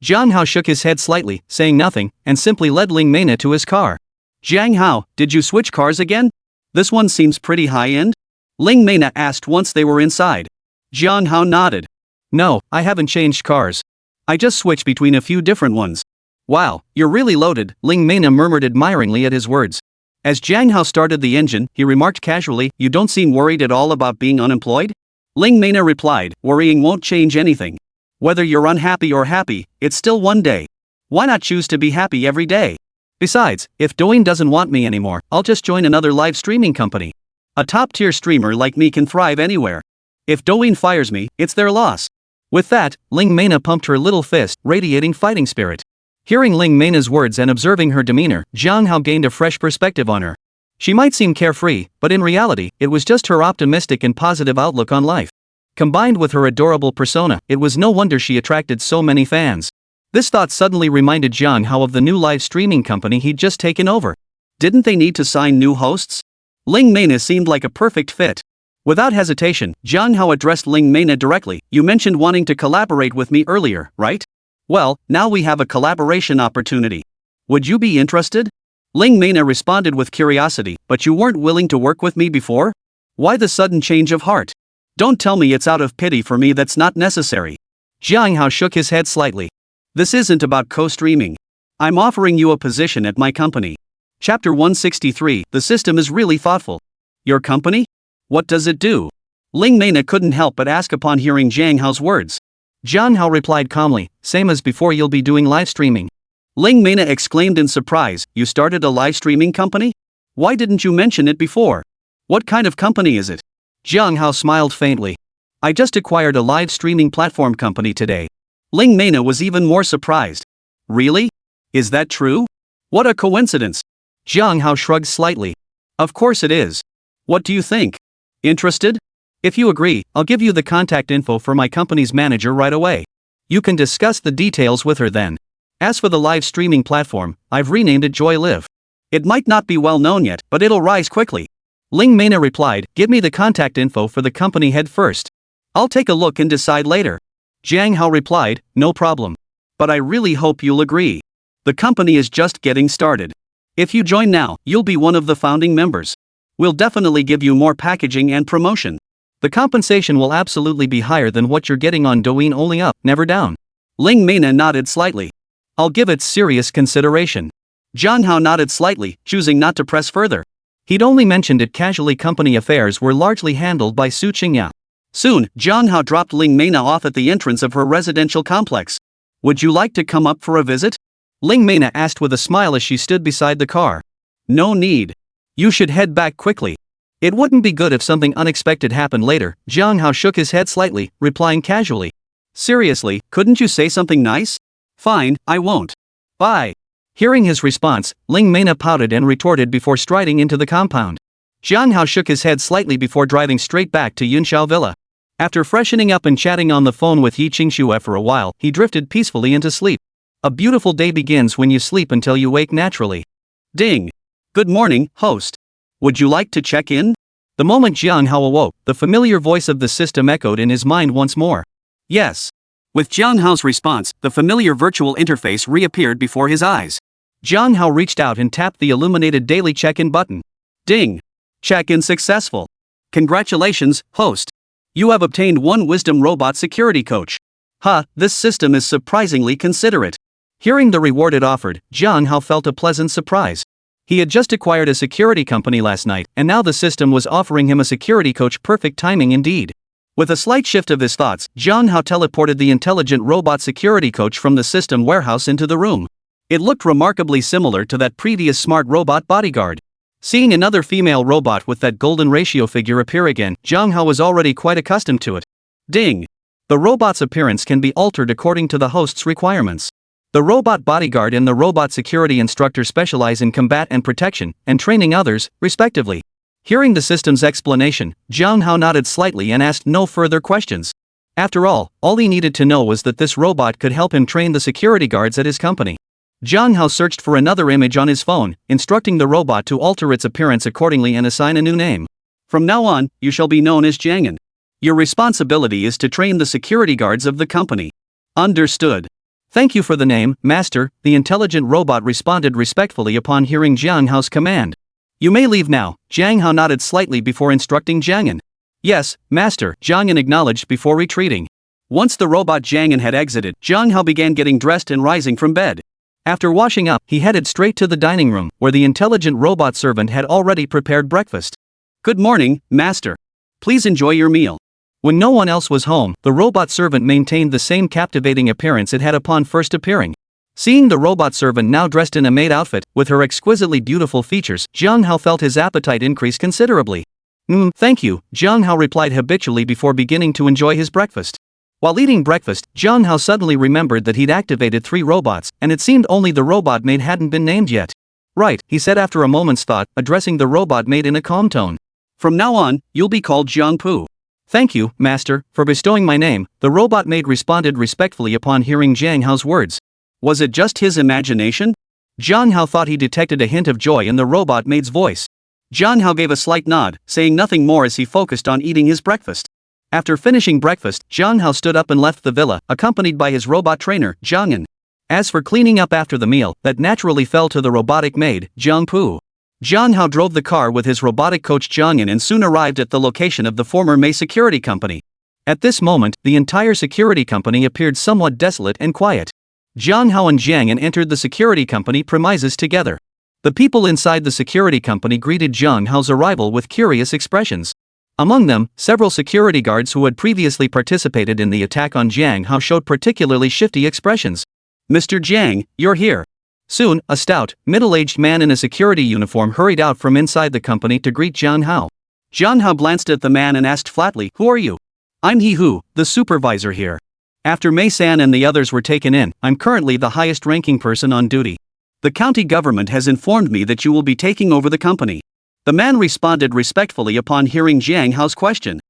Jiang Hao shook his head slightly, saying nothing, and simply led Ling Mena to his car. "Jiang Hao, did you switch cars again? This one seems pretty high-end?" Ling Mena asked once they were inside. Jiang Hao nodded. "No, I haven't changed cars. I just switched between a few different ones." "Wow, you're really loaded," Ling Mena murmured admiringly at his words. As Jiang Hao started the engine, he remarked casually, "You don't seem worried at all about being unemployed?" Ling Mena replied, "Worrying won't change anything. Whether you're unhappy or happy, it's still one day. Why not choose to be happy every day?" Besides, if Douyin doesn't want me anymore, I'll just join another live streaming company. A top-tier streamer like me can thrive anywhere. If Douyin fires me, it's their loss. With that, Ling Mena pumped her little fist, radiating fighting spirit. Hearing Ling Mena's words and observing her demeanor, Jiang Hao gained a fresh perspective on her. She might seem carefree, but in reality, it was just her optimistic and positive outlook on life. Combined with her adorable persona, it was no wonder she attracted so many fans. This thought suddenly reminded Jiang Hao of the new live streaming company he'd just taken over. Didn't they need to sign new hosts? Ling Mena seemed like a perfect fit. Without hesitation, Jiang Hao addressed Ling Mena directly. You mentioned wanting to collaborate with me earlier, right? Well, now we have a collaboration opportunity. Would you be interested? Ling Mena responded with curiosity, but you weren't willing to work with me before? Why the sudden change of heart? Don't tell me it's out of pity for me, that's not necessary. Jiang Hao shook his head slightly. This isn't about co-streaming. I'm offering you a position at my company. Chapter 163, the system is really thoughtful. Your company? What does it do? Ling Mena couldn't help but ask upon hearing Jiang Hao's words. Jiang Hao replied calmly, same as before, you'll be doing live streaming. Ling Mena exclaimed in surprise, you started a live streaming company? Why didn't you mention it before? What kind of company is it? Jiang Hao smiled faintly. I just acquired a live streaming platform company today. Ling Mena was even more surprised. Really? Is that true? What a coincidence. Jiang Hao shrugged slightly. Of course it is. What do you think? Interested? If you agree, I'll give you the contact info for my company's manager right away. You can discuss the details with her then. As for the live streaming platform, I've renamed it Joy Live. It might not be well known yet, but it'll rise quickly. Ling Mena replied, give me the contact info for the company head first. I'll take a look and decide later. Jiang Hao replied, no problem. But I really hope you'll agree. The company is just getting started. If you join now, you'll be one of the founding members. We'll definitely give you more packaging and promotion. The compensation will absolutely be higher than what you're getting on Douyin, only up, never down. Ling Mena nodded slightly. I'll give it serious consideration. Jiang Hao nodded slightly, choosing not to press further. He'd only mentioned it casually. Company affairs were largely handled by Su Qingya. Soon, Jiang Hao dropped Ling Mena off at the entrance of her residential complex. Would you like to come up for a visit? Ling Mena asked with a smile as she stood beside the car. No need. You should head back quickly. It wouldn't be good if something unexpected happened later. Jiang Hao shook his head slightly, replying casually. Seriously, couldn't you say something nice? Fine, I won't. Bye. Hearing his response, Ling Mena pouted and retorted before striding into the compound. Jiang Hao shook his head slightly before driving straight back to Yunxiao Villa. After freshening up and chatting on the phone with Yi Qingxue for a while, he drifted peacefully into sleep. A beautiful day begins when you sleep until you wake naturally. Ding. Good morning, host. Would you like to check in? The moment Jiang Hao awoke, the familiar voice of the system echoed in his mind once more. Yes. With Jiang Hao's response, the familiar virtual interface reappeared before his eyes. Jiang Hao reached out and tapped the illuminated daily check-in button. Ding. Check-in successful. Congratulations, host. You have obtained 1 wisdom robot security coach. This system is surprisingly considerate. Hearing the reward it offered, Jiang Hao felt a pleasant surprise. He had just acquired a security company last night, and now the system was offering him a security coach. Perfect timing indeed. With a slight shift of his thoughts, Jiang Hao teleported the intelligent robot security coach from the system warehouse into the room. It looked remarkably similar to that previous smart robot bodyguard. Seeing another female robot with that golden ratio figure appear again, Jiang Hao was already quite accustomed to it. Ding. The robot's appearance can be altered according to the host's requirements. The robot bodyguard and the robot security instructor specialize in combat and protection, and training others, respectively. Hearing the system's explanation, Jiang Hao nodded slightly and asked no further questions. After all he needed to know was that this robot could help him train the security guards at his company. Jiang Hao searched for another image on his phone, instructing the robot to alter its appearance accordingly and assign a new name. From now on, you shall be known as Jiang'an. Your responsibility is to train the security guards of the company. Understood. Thank you for the name, Master, the intelligent robot responded respectfully upon hearing Jiang Hao's command. You may leave now. Jiang Hao nodded slightly before instructing Jiang'an. Yes, Master, Jiang'an acknowledged before retreating. Once the robot Jiang'an had exited, Jiang Hao began getting dressed and rising from bed. After washing up, he headed straight to the dining room, where the intelligent robot servant had already prepared breakfast. Good morning, Master. Please enjoy your meal. When no one else was home, the robot servant maintained the same captivating appearance it had upon first appearing. Seeing the robot servant now dressed in a maid outfit, with her exquisitely beautiful features, Jiang Hao felt his appetite increase considerably. Thank you, Jiang Hao replied habitually before beginning to enjoy his breakfast. While eating breakfast, Jiang Hao suddenly remembered that he'd activated 3 robots, and it seemed only the robot maid hadn't been named yet. Right, he said after a moment's thought, addressing the robot maid in a calm tone. From now on, you'll be called Jiang Pu. Thank you, master, for bestowing my name, the robot maid responded respectfully upon hearing Jiang Hao's words. Was it just his imagination? Jiang Hao thought he detected a hint of joy in the robot maid's voice. Jiang Hao gave a slight nod, saying nothing more as he focused on eating his breakfast. After finishing breakfast, Jiang Hao stood up and left the villa, accompanied by his robot trainer, Jiangyan. As for cleaning up after the meal, that naturally fell to the robotic maid, Jiang Pu. Jiang Hao drove the car with his robotic coach Jiangyan and soon arrived at the location of the former Mei security company. At this moment, the entire security company appeared somewhat desolate and quiet. Jiang Hao and Jiangyan entered the security company premises together. The people inside the security company greeted Jiang Hao's arrival with curious expressions. Among them, several security guards who had previously participated in the attack on Jiang Hao showed particularly shifty expressions. Mr. Jiang, you're here. Soon, a stout, middle-aged man in a security uniform hurried out from inside the company to greet Jiang Hao. Jiang Hao glanced at the man and asked flatly, "Who are you?" I'm He Hu, the supervisor here. After Mei-san and the others were taken in, I'm currently the highest-ranking person on duty. The county government has informed me that you will be taking over the company. The man responded respectfully upon hearing Jiang Hao's question.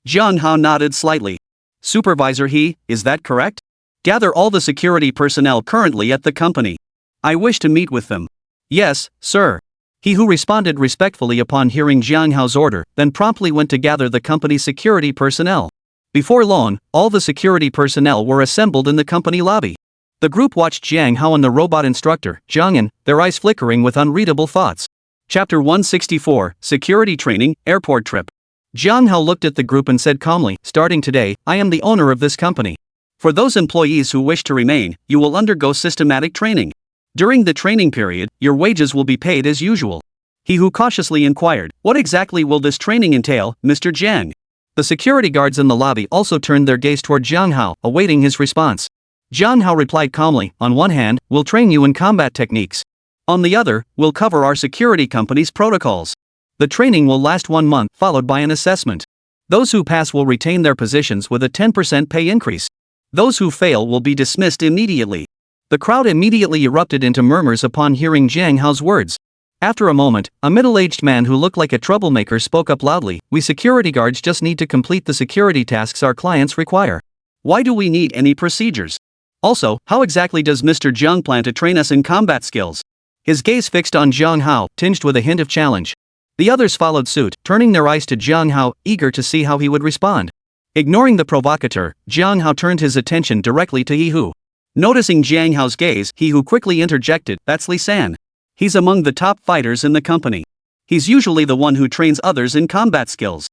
Jiang Hao nodded slightly. Supervisor He, is that correct? Gather all the security personnel currently at the company. I wish to meet with them. Yes, sir. He Hu responded respectfully upon hearing Jiang Hao's order, then promptly went to gather the company's security personnel. Before long, all the security personnel were assembled in the company lobby. The group watched Jiang Hao and the robot instructor, Jiangyan, their eyes flickering with unreadable thoughts. Chapter 164, Security Training, Airport Trip. Jiang Hao looked at the group and said calmly, starting today, I am the owner of this company. For those employees who wish to remain, you will undergo systematic training. During the training period, your wages will be paid as usual. He Hu cautiously inquired, what exactly will this training entail, Mr. Jiang? The security guards in the lobby also turned their gaze toward Jiang Hao, awaiting his response. Jiang Hao replied calmly, on one hand, we'll train you in combat techniques. On the other, we'll cover our security company's protocols. The training will last 1 month, followed by an assessment. Those who pass will retain their positions with a 10% pay increase. Those who fail will be dismissed immediately. The crowd immediately erupted into murmurs upon hearing Jiang Hao's words. After a moment, a middle-aged man who looked like a troublemaker spoke up loudly, we security guards just need to complete the security tasks our clients require. Why do we need any procedures? Also, how exactly does Mr. Jiang plan to train us in combat skills? His gaze fixed on Jiang Hao, tinged with a hint of challenge. The others followed suit, turning their eyes to Jiang Hao, eager to see how he would respond. Ignoring the provocateur, Jiang Hao turned his attention directly to He Hu. Noticing Jiang Hao's gaze, He Hu quickly interjected, that's Li-san. He's among the top fighters in the company. He's usually the one who trains others in combat skills.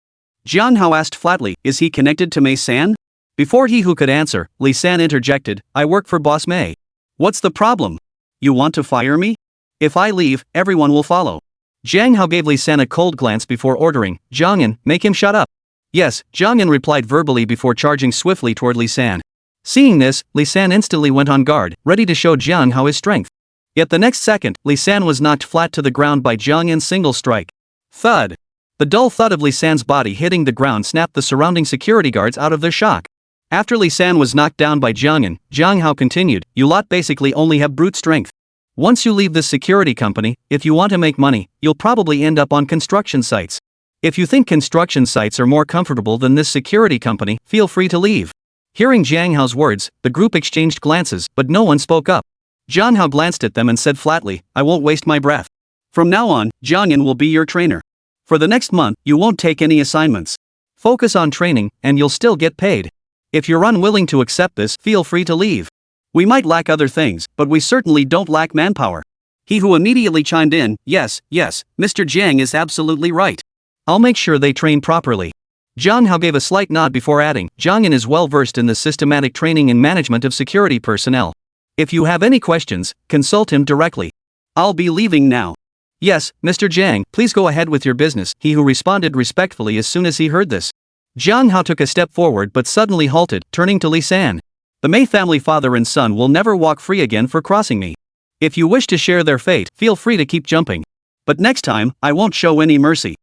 Jiang Hao asked flatly, is he connected to Mei-san? Before He Hu could answer, Li-san interjected, I work for Boss Mei. What's the problem? You want to fire me? If I leave, everyone will follow. Jiang Hao gave Li-san a cold glance before ordering, Jiangyan, make him shut up. Yes, Jiangyan replied verbally before charging swiftly toward Li-san. Seeing this, Li-san instantly went on guard, ready to show Jiang Hao his strength. Yet the next second, Li-san was knocked flat to the ground by Jiangyan's single strike. Thud! The dull thud of Li-san's body hitting the ground snapped the surrounding security guards out of their shock. After Li-san was knocked down by Jiangyan, Jiang Hao continued, you lot basically only have brute strength. Once you leave this security company, if you want to make money, you'll probably end up on construction sites. If you think construction sites are more comfortable than this security company, feel free to leave. Hearing Jiang Hao's words, the group exchanged glances, but no one spoke up. Jiang Hao glanced at them and said flatly, I won't waste my breath. From now on, Jiangyan will be your trainer. For the next month, you won't take any assignments. Focus on training, and you'll still get paid. If you're unwilling to accept this, feel free to leave. We might lack other things, but we certainly don't lack manpower. He Hu immediately chimed in, yes, Mr. Jiang is absolutely right. I'll make sure they train properly. Jiang Hao gave a slight nod before adding, Jiangyan is well versed in the systematic training and management of security personnel. If you have any questions, consult him directly. I'll be leaving now. Yes, Mr. Jiang, please go ahead with your business, He Hu responded respectfully as soon as he heard this. Jiang Hao took a step forward but suddenly halted, turning to Li-san. The Mei family father and son will never walk free again for crossing me. If you wish to share their fate, feel free to keep jumping. But next time, I won't show any mercy.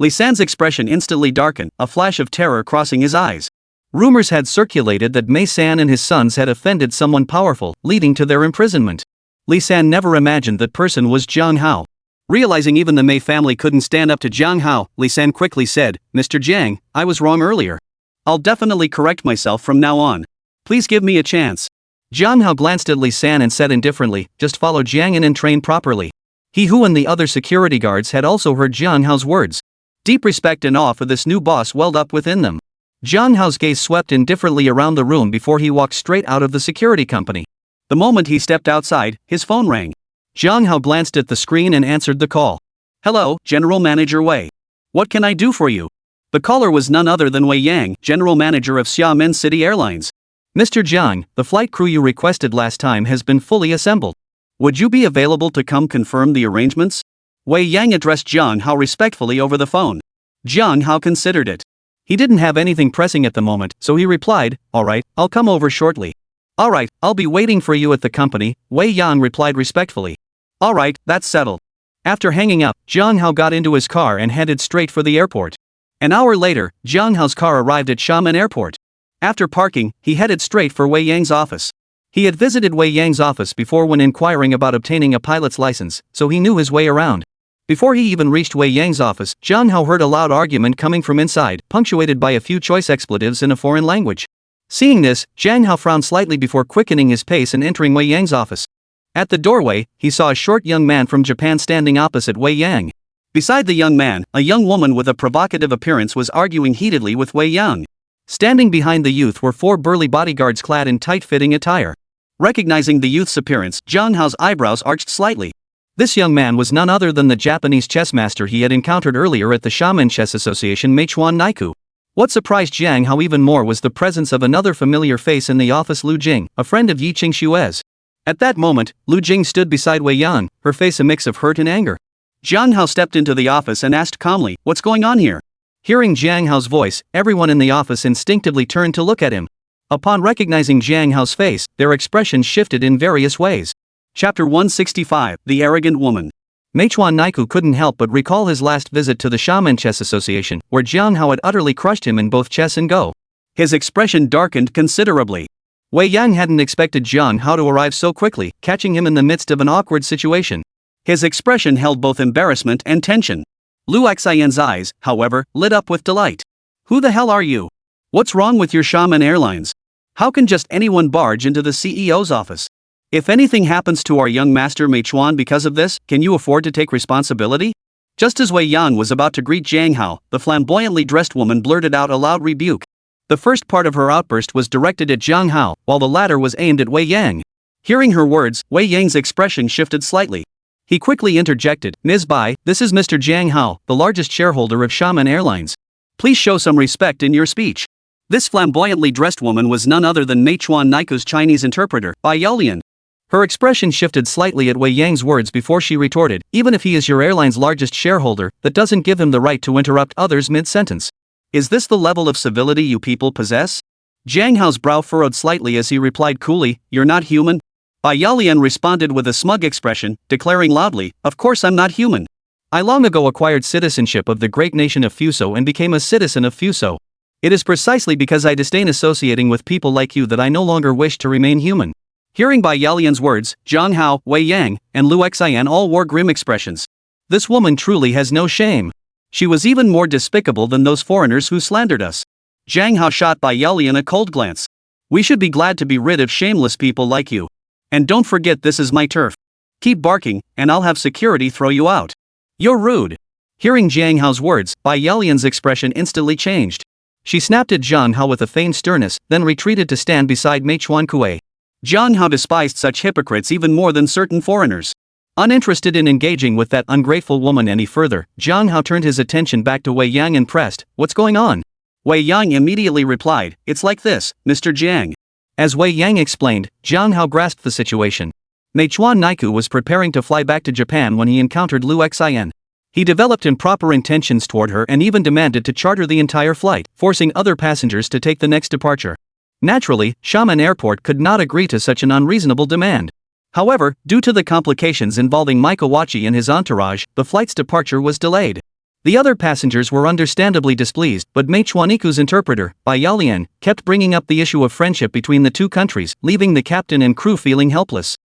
Li San's expression instantly darkened, a flash of terror crossing his eyes. Rumors had circulated that Mei San and his sons had offended someone powerful, leading to their imprisonment. Li San never imagined that person was Jiang Hao. Realizing even the Mei family couldn't stand up to Jiang Hao, Li San quickly said, "Mr. Jiang, I was wrong earlier. I'll definitely correct myself from now on. Please give me a chance." Jiang Hao glanced at Li San and said indifferently, "Just follow Jiang in and train properly." He who and the other security guards had also heard Jiang Hao's words. Deep respect and awe for this new boss welled up within them. Jiang Hao's gaze swept indifferently around the room before he walked straight out of the security company. The moment he stepped outside, his phone rang. Jiang Hao glanced at the screen and answered the call. "Hello, General Manager Wei. What can I do for you?" The caller was none other than Wei Yang, General Manager of Xiamen City Airlines. "Mr. Jiang, the flight crew you requested last time has been fully assembled. Would you be available to come confirm the arrangements?" Wei Yang addressed Jiang Hao respectfully over the phone. Jiang Hao considered it. He didn't have anything pressing at the moment, so he replied, "Alright, I'll come over shortly." "Alright, I'll be waiting for you at the company," Wei Yang replied respectfully. "Alright, that's settled." After hanging up, Jiang Hao got into his car and headed straight for the airport. An hour later, Jiang Hao's car arrived at Xiamen Airport. After parking, he headed straight for Wei Yang's office. He had visited Wei Yang's office before when inquiring about obtaining a pilot's license, so he knew his way around. Before he even reached Wei Yang's office, Jiang Hao heard a loud argument coming from inside, punctuated by a few choice expletives in a foreign language. Seeing this, Jiang Hao frowned slightly before quickening his pace and entering Wei Yang's office. At the doorway, he saw a short young man from Japan standing opposite Wei Yang. Beside the young man, a young woman with a provocative appearance was arguing heatedly with Wei Yang. Standing behind the youth were 4 burly bodyguards clad in tight-fitting attire. Recognizing the youth's appearance, Jiang Hao's eyebrows arched slightly. This young man was none other than the Japanese chess master he had encountered earlier at the Xiamen Chess Association Meichuan Naiku. What surprised Jiang Hao even more was the presence of another familiar face in the office, Lu Jing, a friend of Yiqing Xue's. At that moment, Lu Jing stood beside Wei Yang, her face a mix of hurt and anger. Jiang Hao stepped into the office and asked calmly, "What's going on here?" Hearing Jiang Hao's voice, everyone in the office instinctively turned to look at him. Upon recognizing Jiang Hao's face, their expressions shifted in various ways. Chapter 165, The Arrogant Woman. Meichuan Naiku couldn't help but recall his last visit to the Xiamen Chess Association, where Jiang Hao had utterly crushed him in both chess and Go. His expression darkened considerably. Wei Yang hadn't expected Jiang Hao to arrive so quickly, catching him in the midst of an awkward situation. His expression held both embarrassment and tension. Lu Xian's eyes, however, lit up with delight. "Who the hell are you? What's wrong with your Xiamen Airlines? How can just anyone barge into the CEO's office? If anything happens to our young master Meichuan because of this, can you afford to take responsibility?" Just as Wei Yang was about to greet Jiang Hao, the flamboyantly dressed woman blurted out a loud rebuke. The first part of her outburst was directed at Jiang Hao, while the latter was aimed at Wei Yang. Hearing her words, Wei Yang's expression shifted slightly. He quickly interjected, "Ms. Bai, this is Mr. Jiang Hao, the largest shareholder of Xiamen Airlines. Please show some respect in your speech." This flamboyantly dressed woman was none other than Meichuan Naiku's Chinese interpreter, Bai Yaolian. Her expression shifted slightly at Wei Yang's words before she retorted, "Even if he is your airline's largest shareholder, that doesn't give him the right to interrupt others mid-sentence. Is this the level of civility you people possess?" Jiang Hao's brow furrowed slightly as he replied coolly, "You're not human?" Bai Yaolian responded with a smug expression, declaring loudly, "Of course I'm not human. I long ago acquired citizenship of the great nation of Fuso and became a citizen of Fuso. It is precisely because I disdain associating with people like you that I no longer wish to remain human." Hearing Bai Yaolian's words, Jiang Hao, Wei Yang, and Lu Xian all wore grim expressions. This woman truly has no shame. She was even more despicable than those foreigners who slandered us. Jiang Hao shot Bai Yaolian a cold glance. "We should be glad to be rid of shameless people like you. And don't forget this is my turf. Keep barking, and I'll have security throw you out. You're rude." Hearing Jiang Hao's words, Bai Yaolian's expression instantly changed. She snapped at Jiang Hao with a feigned sternness, then retreated to stand beside Meichuan Kuei. Jiang Hao despised such hypocrites even more than certain foreigners. Uninterested in engaging with that ungrateful woman any further, Jiang Hao turned his attention back to Wei Yang and pressed, "What's going on?" Wei Yang immediately replied, "It's like this, Mr. Jiang." As Wei Yang explained, Jiang Hao grasped the situation. Meichuan Naiku was preparing to fly back to Japan when he encountered Lu Xian. He developed improper intentions toward her and even demanded to charter the entire flight, forcing other passengers to take the next departure. Naturally, Xiamen Airport could not agree to such an unreasonable demand. However, due to the complications involving Mikowachi and his entourage, the flight's departure was delayed. The other passengers were understandably displeased, but Mei Chuaniku's interpreter, Bai Yalian, kept bringing up the issue of friendship between the two countries, leaving the captain and crew feeling helpless.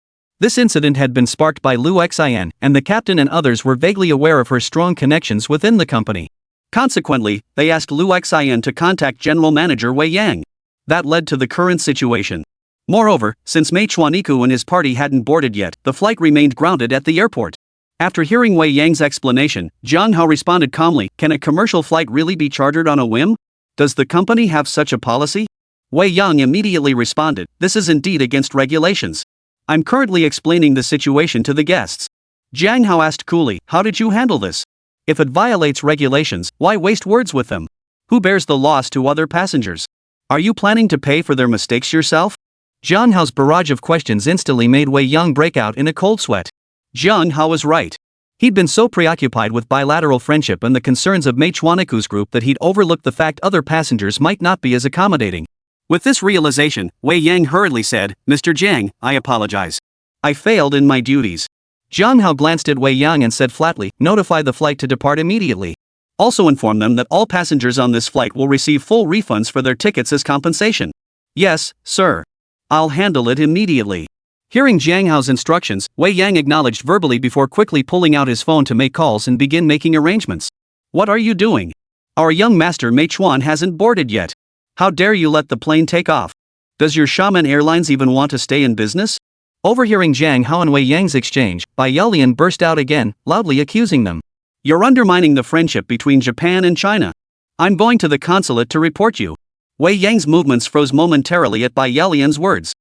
This incident had been sparked by Liu Xian, and the captain and others were vaguely aware of her strong connections within the company. Consequently, they asked Liu Xian to contact General Manager Wei Yang. That led to the current situation. Moreover, since Mei Chuaniku and his party hadn't boarded yet, the flight remained grounded at the airport. After hearing Wei Yang's explanation, Zhang Hao responded calmly, "Can a commercial flight really be chartered on a whim? Does the company have such a policy?" Wei Yang immediately responded, "This is indeed against regulations. I'm currently explaining the situation to the guests." Zhang Hao asked coolly, "How did you handle this? If it violates regulations, why waste words with them? Who bears the loss to other passengers? Are you planning to pay for their mistakes yourself?" Zhang Hao's barrage of questions instantly made Wei Yang break out in a cold sweat. Zhang Hao was right. He'd been so preoccupied with bilateral friendship and the concerns of Mei Chuaniku's group that he'd overlooked the fact other passengers might not be as accommodating. With this realization, Wei Yang hurriedly said, "Mr. Jiang, I apologize. I failed in my duties." Zhang Hao glanced at Wei Yang and said flatly, "Notify the flight to depart immediately. Also inform them that all passengers on this flight will receive full refunds for their tickets as compensation." "Yes, sir. I'll handle it immediately." Hearing Zhang Hao's instructions, Wei Yang acknowledged verbally before quickly pulling out his phone to make calls and begin making arrangements. "What are you doing? Our young master Mei Chuan hasn't boarded yet. How dare you let the plane take off? Does your Xiamen Airlines even want to stay in business?" Overhearing Zhang Hao and Wei Yang's exchange, Bai Yalian burst out again, loudly accusing them. "You're undermining the friendship between Japan and China. I'm going to the consulate to report you." Wei Yang's movements froze momentarily at Bai Yalian's words.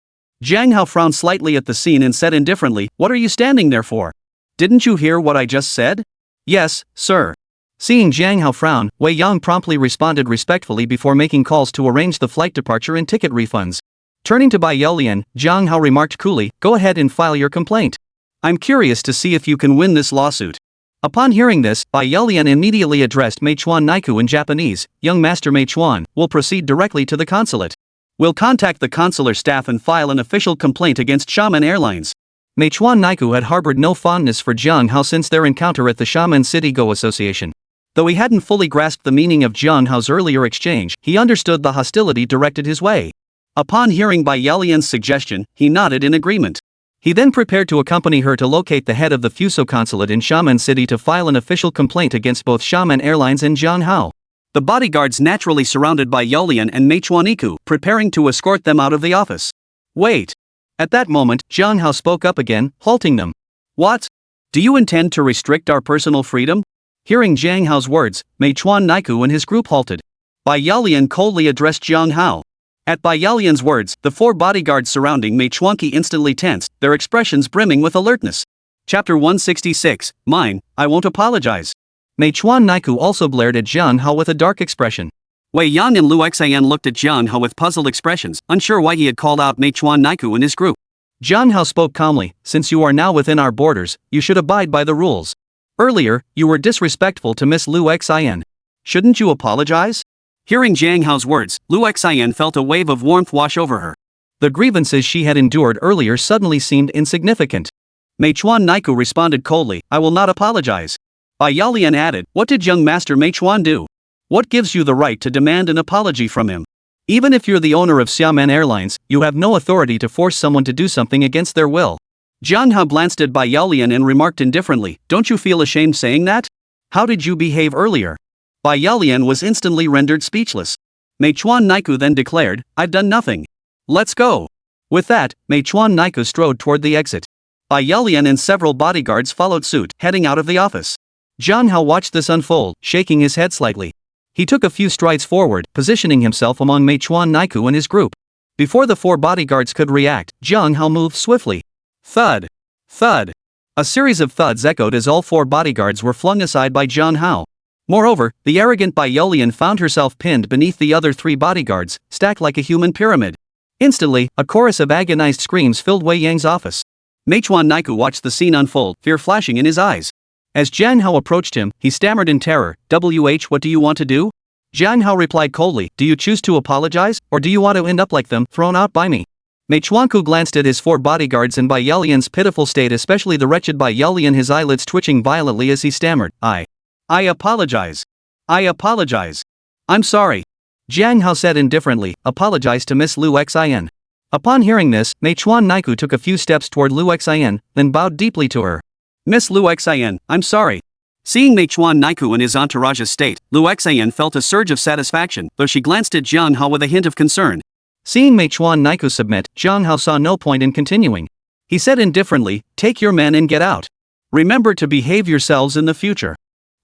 Zhang Hao frowned slightly at the scene and said indifferently, "What are you standing there for? Didn't you hear what I just said?" "Yes, sir." Seeing Zhang Hao frown, Wei Yang promptly responded respectfully before making calls to arrange the flight departure and ticket refunds. Turning to Bai Yalian, Zhang Hao remarked coolly, "Go ahead and file your complaint. I'm curious to see if you can win this lawsuit." Upon hearing this, Bai Yalian immediately addressed Mei Chuan Naiku in Japanese, "Young Master Mei Chuan, will proceed directly to the consulate. We'll contact the consular staff and file an official complaint against Xiamen Airlines." Mei Chuan Naiku had harbored no fondness for Zhang Hao since their encounter at the Xiamen City Go Association. Though he hadn't fully grasped the meaning of Zhang Hao's earlier exchange, he understood the hostility directed his way. Upon hearing Bai Yalian's suggestion, he nodded in agreement. He then prepared to accompany her to locate the head of the Fuso consulate in Xiamen City to file an official complaint against both Xiamen Airlines and Zhang Hao. The bodyguards naturally surrounded Bai Yalian and Mei Chuaniku, preparing to escort them out of the office. "Wait." At that moment, Zhang Hao spoke up again, halting them. "What? Do you intend to restrict our personal freedom?" Hearing Zhang Hao's words, Mei Chuan Naiku and his group halted. Bai Yalian coldly addressed Zhang Hao. At Bai Yalian's words, the four bodyguards surrounding Mei Chuanqi instantly tensed, their expressions brimming with alertness. Chapter 166, Mine, I Won't Apologize. Mei Chuan Naiku also glared at Zhang Hao with a dark expression. Wei Yang and Liu Xian looked at Zhang Hao with puzzled expressions, unsure why he had called out Mei Chuan Naiku and his group. Zhang Hao spoke calmly, "Since you are now within our borders, you should abide by the rules. Earlier, you were disrespectful to Miss Liu Xian. Shouldn't you apologize?" Hearing Zhang Hao's words, Liu Xian felt a wave of warmth wash over her. The grievances she had endured earlier suddenly seemed insignificant. Mei Chuan Naiku responded coldly, "I will not apologize." Bai Yalian added, "What did young master Mei Chuan do? What gives you the right to demand an apology from him? Even if you're the owner of Xiamen Airlines, you have no authority to force someone to do something against their will." Zhang Hao glanced at Bai Yalian and remarked indifferently, "Don't you feel ashamed saying that? How did you behave earlier?" Bai Yalian was instantly rendered speechless. Mei Chuan Naiku then declared, "I've done nothing. Let's go." With that, Mei Chuan Naiku strode toward the exit. Bai Yalian and several bodyguards followed suit, heading out of the office. Zhang Hao watched this unfold, shaking his head slightly. He took a few strides forward, positioning himself among Mei Chuan Naiku and his group. Before the four bodyguards could react, Zhang Hao moved swiftly. Thud! Thud! A series of thuds echoed as all four bodyguards were flung aside by Zhang Hao. Moreover, the arrogant Bai Yalian found herself pinned beneath the other three bodyguards, stacked like a human pyramid. Instantly, a chorus of agonized screams filled Wei Yang's office. Mei Chuan Naiku watched the scene unfold, fear flashing in his eyes. As Zhang Hao approached him, he stammered in terror, "What do you want to do?" Jiang Hao replied coldly, do you choose to apologize, or do you want to end up like them, thrown out by me? Mei Chuanku glanced at his 4 bodyguards and Bai Yalian's pitiful state, especially the wretched Bai Yalian, his eyelids twitching violently as he stammered, I apologize. I apologize. I'm sorry. Jiang Hao said indifferently, apologize to Miss Lu Xin. Upon hearing this, Mei Chuan Naiku took a few steps toward Lu Xin, then bowed deeply to her. Miss Lu Xin, I'm sorry. Seeing Mei Chuan Naiku in his entourage's state, Lu Xin felt a surge of satisfaction, though she glanced at Jiang Hao with a hint of concern. Seeing Mei Chuan Naiku submit, Jiang Hao saw no point in continuing. He said indifferently, take your men and get out. Remember to behave yourselves in the future.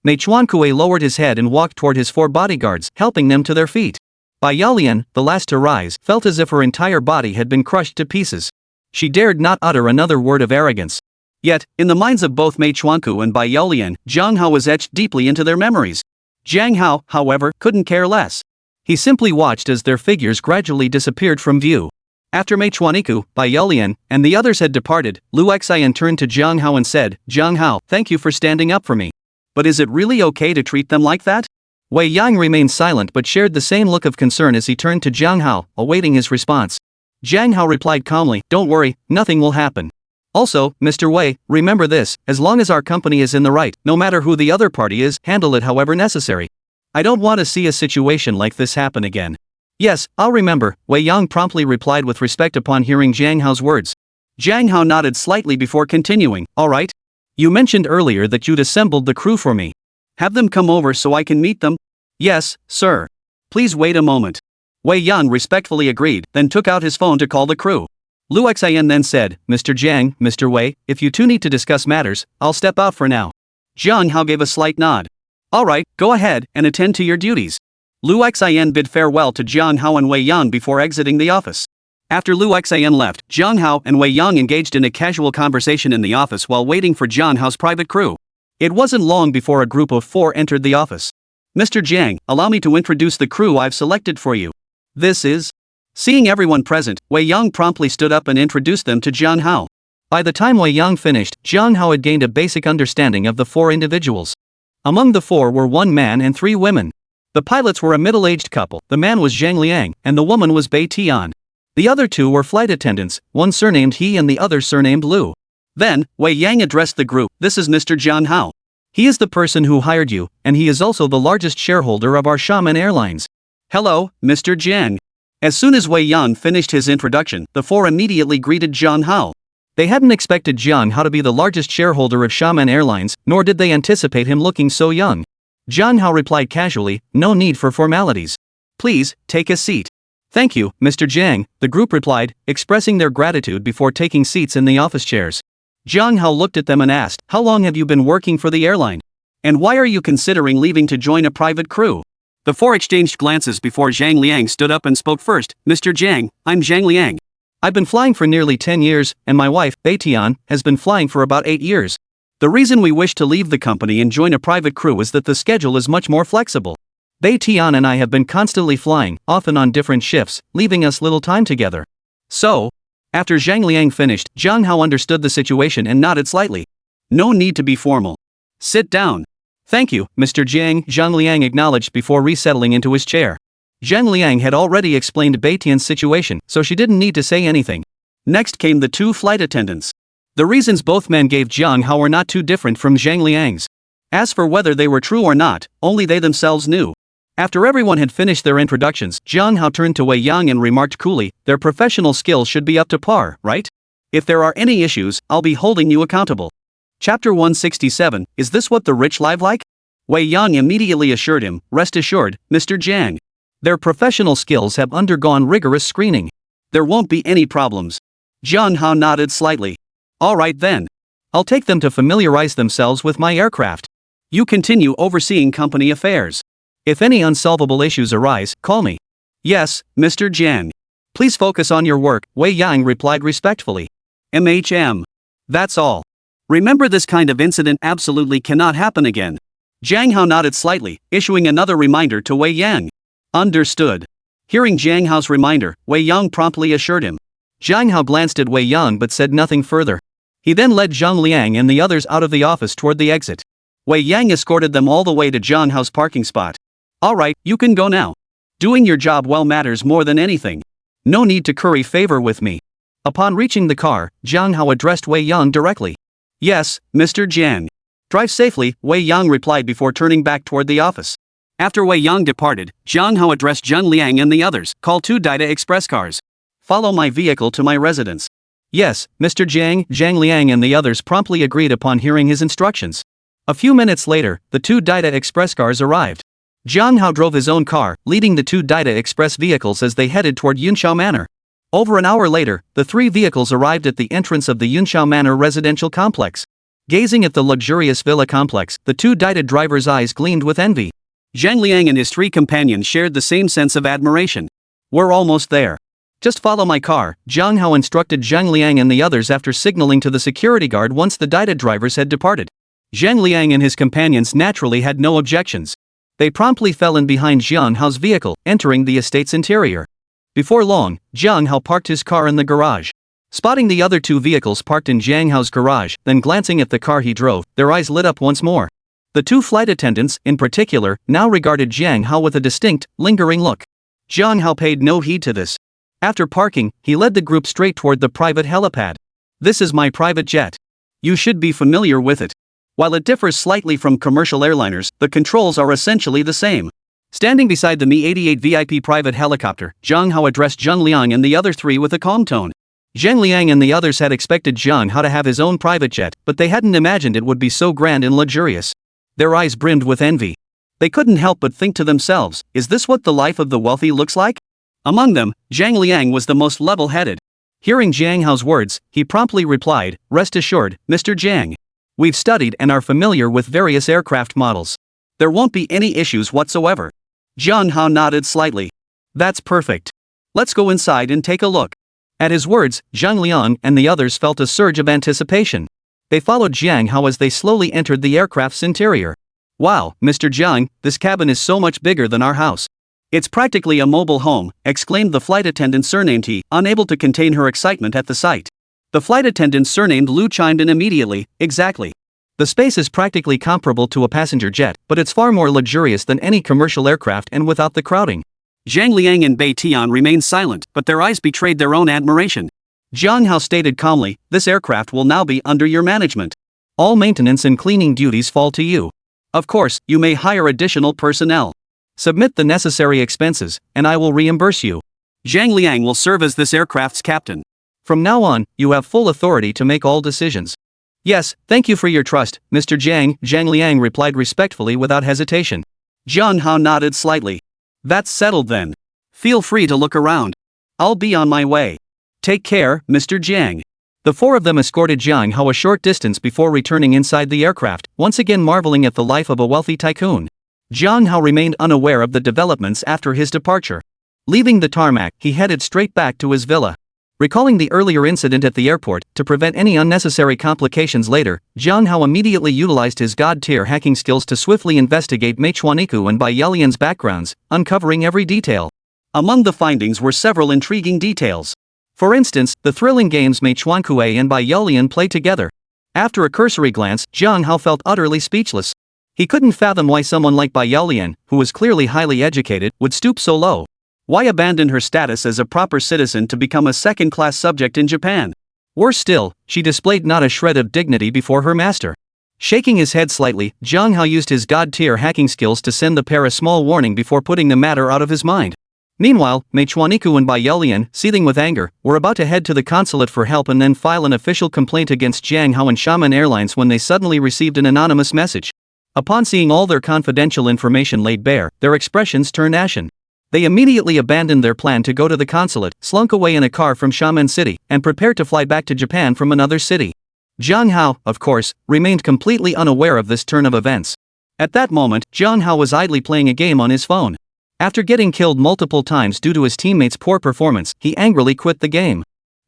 Mei Chuan Kue lowered his head and walked toward his 4 bodyguards, helping them to their feet. Bai Yalian, the last to rise, felt as if her entire body had been crushed to pieces. She dared not utter another word of arrogance. Yet, in the minds of both Mei Chuanku and Bai Yalian, Jiang Hao was etched deeply into their memories. Jiang Hao, however, couldn't care less. He simply watched as their figures gradually disappeared from view. After Mei Chuaniku, Bai Yalian, and the others had departed, Lu Xian turned to Jiang Hao and said, Jiang Hao, thank you for standing up for me. But is it really okay to treat them like that? Wei Yang remained silent but shared the same look of concern as he turned to Jiang Hao, awaiting his response. Jiang Hao replied calmly, don't worry, nothing will happen. Also, Mr. Wei, remember this, as long as our company is in the right, no matter who the other party is, handle it however necessary. I don't want to see a situation like this happen again. Yes, I'll remember, Wei Yang promptly replied with respect upon hearing Jiang Hao's words. Jiang Hao nodded slightly before continuing, all right. You mentioned earlier that you'd assembled the crew for me. Have them come over so I can meet them? Yes, sir. Please wait a moment. Wei Yan respectfully agreed, then took out his phone to call the crew. Lu Xian then said, Mr. Jiang, Mr. Wei, if you two need to discuss matters, I'll step out for now. Jiang Hao gave a slight nod. All right, go ahead and attend to your duties. Lu Xian bid farewell to Jiang Hao and Wei Yang before exiting the office. After Lu Xian left, Jiang Hao and Wei Yang engaged in a casual conversation in the office while waiting for Jiang Hao's private crew. It wasn't long before a group of 4 entered the office. Mr. Jiang, allow me to introduce the crew I've selected for you. This is... Seeing everyone present, Wei Yang promptly stood up and introduced them to Jiang Hao. By the time Wei Yang finished, Jiang Hao had gained a basic understanding of the 4 individuals. Among the 4 were 1 man and 3 women. The pilots were a middle-aged couple, the man was Zhang Liang, and the woman was Bai Tian. The other 2 were flight attendants, one surnamed He and the other surnamed Lu. Then, Wei Yang addressed the group, this is Mr. Jiang Hao. He is the person who hired you, and he is also the largest shareholder of our Xiamen Airlines. Hello, Mr. Jiang. As soon as Wei Yan finished his introduction, the 4 immediately greeted Jiang Hao. They hadn't expected Jiang Hao to be the largest shareholder of Xiamen Airlines, nor did they anticipate him looking so young. Jiang Hao replied casually, no need for formalities. Please, take a seat. Thank you, Mr. Jiang, the group replied, expressing their gratitude before taking seats in the office chairs. Jiang Hao looked at them and asked, how long have you been working for the airline? And why are you considering leaving to join a private crew? The 4 exchanged glances before Zhang Liang stood up and spoke first, Mr. Jiang, I'm Zhang Liang. I've been flying for nearly 10 years, and my wife, Bai Tian, has been flying for about 8 years. The reason we wish to leave the company and join a private crew is that the schedule is much more flexible. Bai Tian and I have been constantly flying, often on different shifts, leaving us little time together. So, after Zhang Liang finished, Jiang Hao understood the situation and nodded slightly. No need to be formal. Sit down. Thank you, Mr. Jiang, Zhang Liang acknowledged before resettling into his chair. Zhang Liang had already explained Bai Tian's situation, so she didn't need to say anything. Next came the 2 flight attendants. The reasons both men gave Jiang Hao were not too different from Zhang Liang's. As for whether they were true or not, only they themselves knew. After everyone had finished their introductions, Jiang Hao turned to Wei Yang and remarked coolly, their professional skills should be up to par, right? If there are any issues, I'll be holding you accountable. Chapter 167, is this what the rich live like? Wei Yang immediately assured him, rest assured, Mr. Jiang. Their professional skills have undergone rigorous screening. There won't be any problems. Jiang Hao nodded slightly. All right then. I'll take them to familiarize themselves with my aircraft. You continue overseeing company affairs. If any unsolvable issues arise, call me. Yes, Mr. Jiang. Please focus on your work, Wei Yang replied respectfully. That's all. Remember, this kind of incident absolutely cannot happen again. Jiang Hao nodded slightly, issuing another reminder to Wei Yang. Understood. Hearing Jiang Hao's reminder, Wei Yang promptly assured him. Jiang Hao glanced at Wei Yang but said nothing further. He then led Zhang Liang and the others out of the office toward the exit. Wei Yang escorted them all the way to Jiang Hao's parking spot. Alright, you can go now. Doing your job well matters more than anything. No need to curry favor with me. Upon reaching the car, Jiang Hao addressed Wei Yang directly. Yes, Mr. Jiang. Drive safely, Wei Yang replied before turning back toward the office. After Wei Yang departed, Jiang Hao addressed Zheng Liang and the others. Call 2 Dida Express cars. Follow my vehicle to my residence. Yes, Mr. Jiang, Zhang Liang and the others promptly agreed upon hearing his instructions. A few minutes later, the 2 Dida Express cars arrived. Jiang Hao drove his own car, leading the 2 Dida Express vehicles as they headed toward Yunxiao Manor. Over an hour later, the 3 vehicles arrived at the entrance of the Yunxiao Manor residential complex. Gazing at the luxurious villa complex, the 2 Dida drivers' eyes gleamed with envy. Zhang Liang and his 3 companions shared the same sense of admiration. We're almost there. Just follow my car, Jiang Hao instructed Zhang Liang and the others after signaling to the security guard once the Dida drivers had departed. Zhang Liang and his companions naturally had no objections. They promptly fell in behind Jiang Hao's vehicle, entering the estate's interior. Before long, Jiang Hao parked his car in the garage. Spotting the other 2 vehicles parked in Jiang Hao's garage, then glancing at the car he drove, their eyes lit up once more. The 2 flight attendants, in particular, now regarded Jiang Hao with a distinct, lingering look. Jiang Hao paid no heed to this. After parking, he led the group straight toward the private helipad. This is my private jet. You should be familiar with it. While it differs slightly from commercial airliners, the controls are essentially the same. Standing beside the Mi-88 VIP private helicopter, Jiang Hao addressed Zheng Liang and the other 3 with a calm tone. Zheng Liang and the others had expected Jiang Hao to have his own private jet, but they hadn't imagined it would be so grand and luxurious. Their eyes brimmed with envy. They couldn't help but think to themselves, is this what the life of the wealthy looks like? Among them, Zhang Liang was the most level-headed. Hearing Jiang Hao's words, he promptly replied, rest assured, Mr. Jiang. We've studied and are familiar with various aircraft models. There won't be any issues whatsoever. Jiang Hao nodded slightly. That's perfect. Let's go inside and take a look. At his words, Zhang Liang and the others felt a surge of anticipation. They followed Jiang Hao as they slowly entered the aircraft's interior. Wow, Mr. Jiang, this cabin is so much bigger than our house. It's practically a mobile home, exclaimed the flight attendant surnamed He, unable to contain her excitement at the sight. The flight attendant surnamed Lu chimed in immediately, exactly. The space is practically comparable to a passenger jet, but it's far more luxurious than any commercial aircraft and without the crowding. Zhang Liang and Bai Tian remained silent, but their eyes betrayed their own admiration. Jiang Hao stated calmly, this aircraft will now be under your management. All maintenance and cleaning duties fall to you. Of course, you may hire additional personnel. Submit the necessary expenses, and I will reimburse you. Zhang Liang will serve as this aircraft's captain. From now on, you have full authority to make all decisions. Yes, thank you for your trust, Mr. Jiang, Zhang Liang replied respectfully without hesitation. Jiang Hao nodded slightly. That's settled then. Feel free to look around. I'll be on my way. Take care, Mr. Jiang. The 4 of them escorted Jiang Hao a short distance before returning inside the aircraft, once again marveling at the life of a wealthy tycoon. Jiang Hao remained unaware of the developments after his departure. Leaving the tarmac, he headed straight back to his villa. Recalling the earlier incident at the airport, to prevent any unnecessary complications later, Jiang Hao immediately utilized his god-tier hacking skills to swiftly investigate Mei Chuaniku and Bai Yelian's backgrounds, uncovering every detail. Among the findings were several intriguing details. For instance, the thrilling games Mei Chuankue and Bai Yelian play together. After a cursory glance, Jiang Hao felt utterly speechless. He couldn't fathom why someone like Bai Yelian, who was clearly highly educated, would stoop so low. Why abandon her status as a proper citizen to become a second-class subject in Japan? Worse still, she displayed not a shred of dignity before her master. Shaking his head slightly, Jiang Hao used his god-tier hacking skills to send the pair a small warning before putting the matter out of his mind. Meanwhile, Mei Chuaniku and Bai Yelian, seething with anger, were about to head to the consulate for help and then file an official complaint against Jiang Hao and Xiamen Airlines when they suddenly received an anonymous message. Upon seeing all their confidential information laid bare, their expressions turned ashen. They immediately abandoned their plan to go to the consulate, slunk away in a car from Xiamen City, and prepared to fly back to Japan from another city. Jiang Hao, of course, remained completely unaware of this turn of events. At that moment, Jiang Hao was idly playing a game on his phone. After getting killed multiple times due to his teammates' poor performance, he angrily quit the game.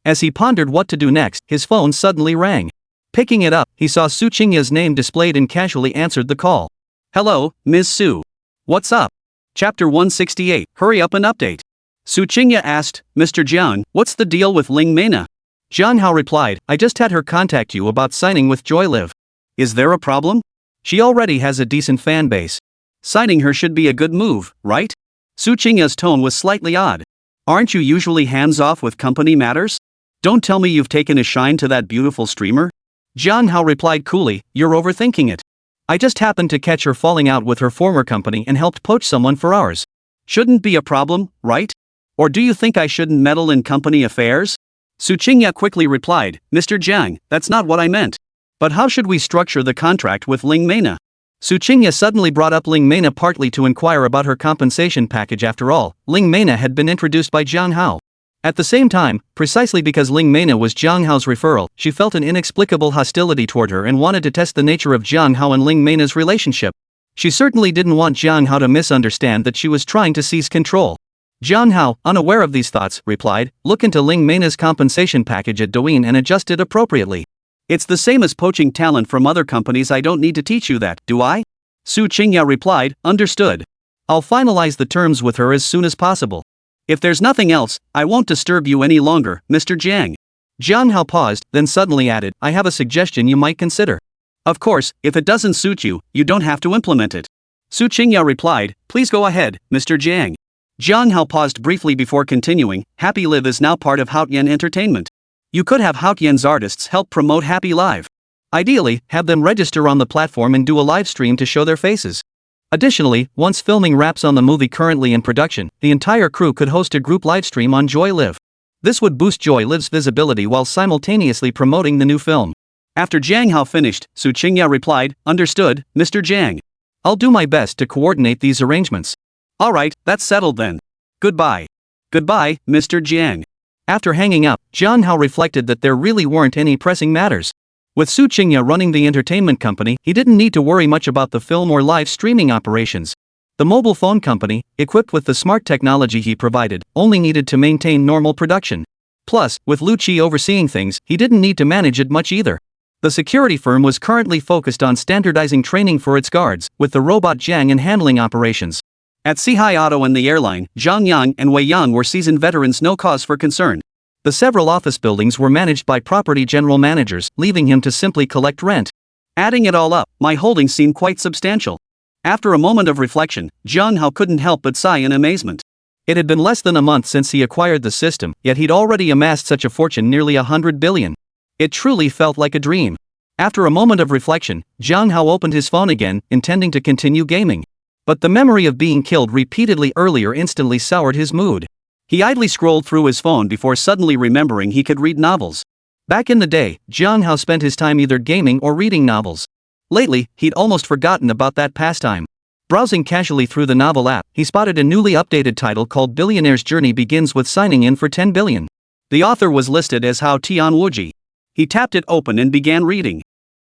As he pondered what to do next, his phone suddenly rang. Picking it up, he saw Su Qingya's name displayed and casually answered the call. Hello, Ms. Su. What's up? Chapter 168, Hurry Up and Update. Su Qingya asked, Mr. Jiang, what's the deal with Ling Mena? Jiang Hao replied, I just had her contact you about signing with Joy Live. Is there a problem? She already has a decent fan base. Signing her should be a good move, right? Su Qingya's tone was slightly odd. Aren't you usually hands-off with company matters? Don't tell me you've taken a shine to that beautiful streamer? Jiang Hao replied coolly, you're overthinking it. I just happened to catch her falling out with her former company and helped poach someone for ours. Shouldn't be a problem, right? Or do you think I shouldn't meddle in company affairs? Su Qingya quickly replied, Mr. Jiang, that's not what I meant. But how should we structure the contract with Ling Mena? Su Qingya suddenly brought up Ling Mena partly to inquire about her compensation package. After all, Ling Mena had been introduced by Jiang Hao. At the same time, precisely because Ling Mena was Jiang Hao's referral, she felt an inexplicable hostility toward her and wanted to test the nature of Jiang Hao and Ling Mena's relationship. She certainly didn't want Jiang Hao to misunderstand that she was trying to seize control. Jiang Hao, unaware of these thoughts, replied, look into Ling Mena's compensation package at Douyin and adjust it appropriately. It's the same as poaching talent from other companies. I don't need to teach you that, do I? Su Qingya replied, understood. I'll finalize the terms with her as soon as possible. If there's nothing else, I won't disturb you any longer, Mr. Jiang. Jiang Hao paused, then suddenly added, I have a suggestion you might consider. Of course, if it doesn't suit you, you don't have to implement it. Su Qingya replied, please go ahead, Mr. Jiang. Jiang Hao paused briefly before continuing, Happy Live is now part of Haotian Entertainment. You could have Haotian's artists help promote Happy Live. Ideally, have them register on the platform and do a live stream to show their faces. Additionally, once filming wraps on the movie currently in production, the entire crew could host a group livestream on Joy Live. This would boost Joy Live's visibility while simultaneously promoting the new film. After Jiang Hao finished, Su Qingya replied, understood, Mr. Jiang. I'll do my best to coordinate these arrangements. Alright, that's settled then. Goodbye. Goodbye, Mr. Jiang. After hanging up, Jiang Hao reflected that there really weren't any pressing matters. With Su Qingya running the entertainment company, he didn't need to worry much about the film or live streaming operations. The mobile phone company, equipped with the smart technology he provided, only needed to maintain normal production. Plus, with Lu Qi overseeing things, he didn't need to manage it much either. The security firm was currently focused on standardizing training for its guards, with the robot Jiang in handling operations. At Sihai Auto and the airline, Zhang Yang and Wei Yang were seasoned veterans, no cause for concern. The several office buildings were managed by property general managers, leaving him to simply collect rent. Adding it all up, my holdings seemed quite substantial. After a moment of reflection, Jiang Hao couldn't help but sigh in amazement. It had been less than a month since he acquired the system, yet he'd already amassed such a fortune, nearly 100 billion. It truly felt like a dream. After a moment of reflection, Jiang Hao opened his phone again, intending to continue gaming. But the memory of being killed repeatedly earlier instantly soured his mood. He idly scrolled through his phone before suddenly remembering he could read novels. Back in the day, Jiang Hao spent his time either gaming or reading novels. Lately, he'd almost forgotten about that pastime. Browsing casually through the novel app, he spotted a newly updated title called Billionaire's Journey Begins with Signing In for 10 Billion. The author was listed as Hao Tianwuji. He tapped it open and began reading.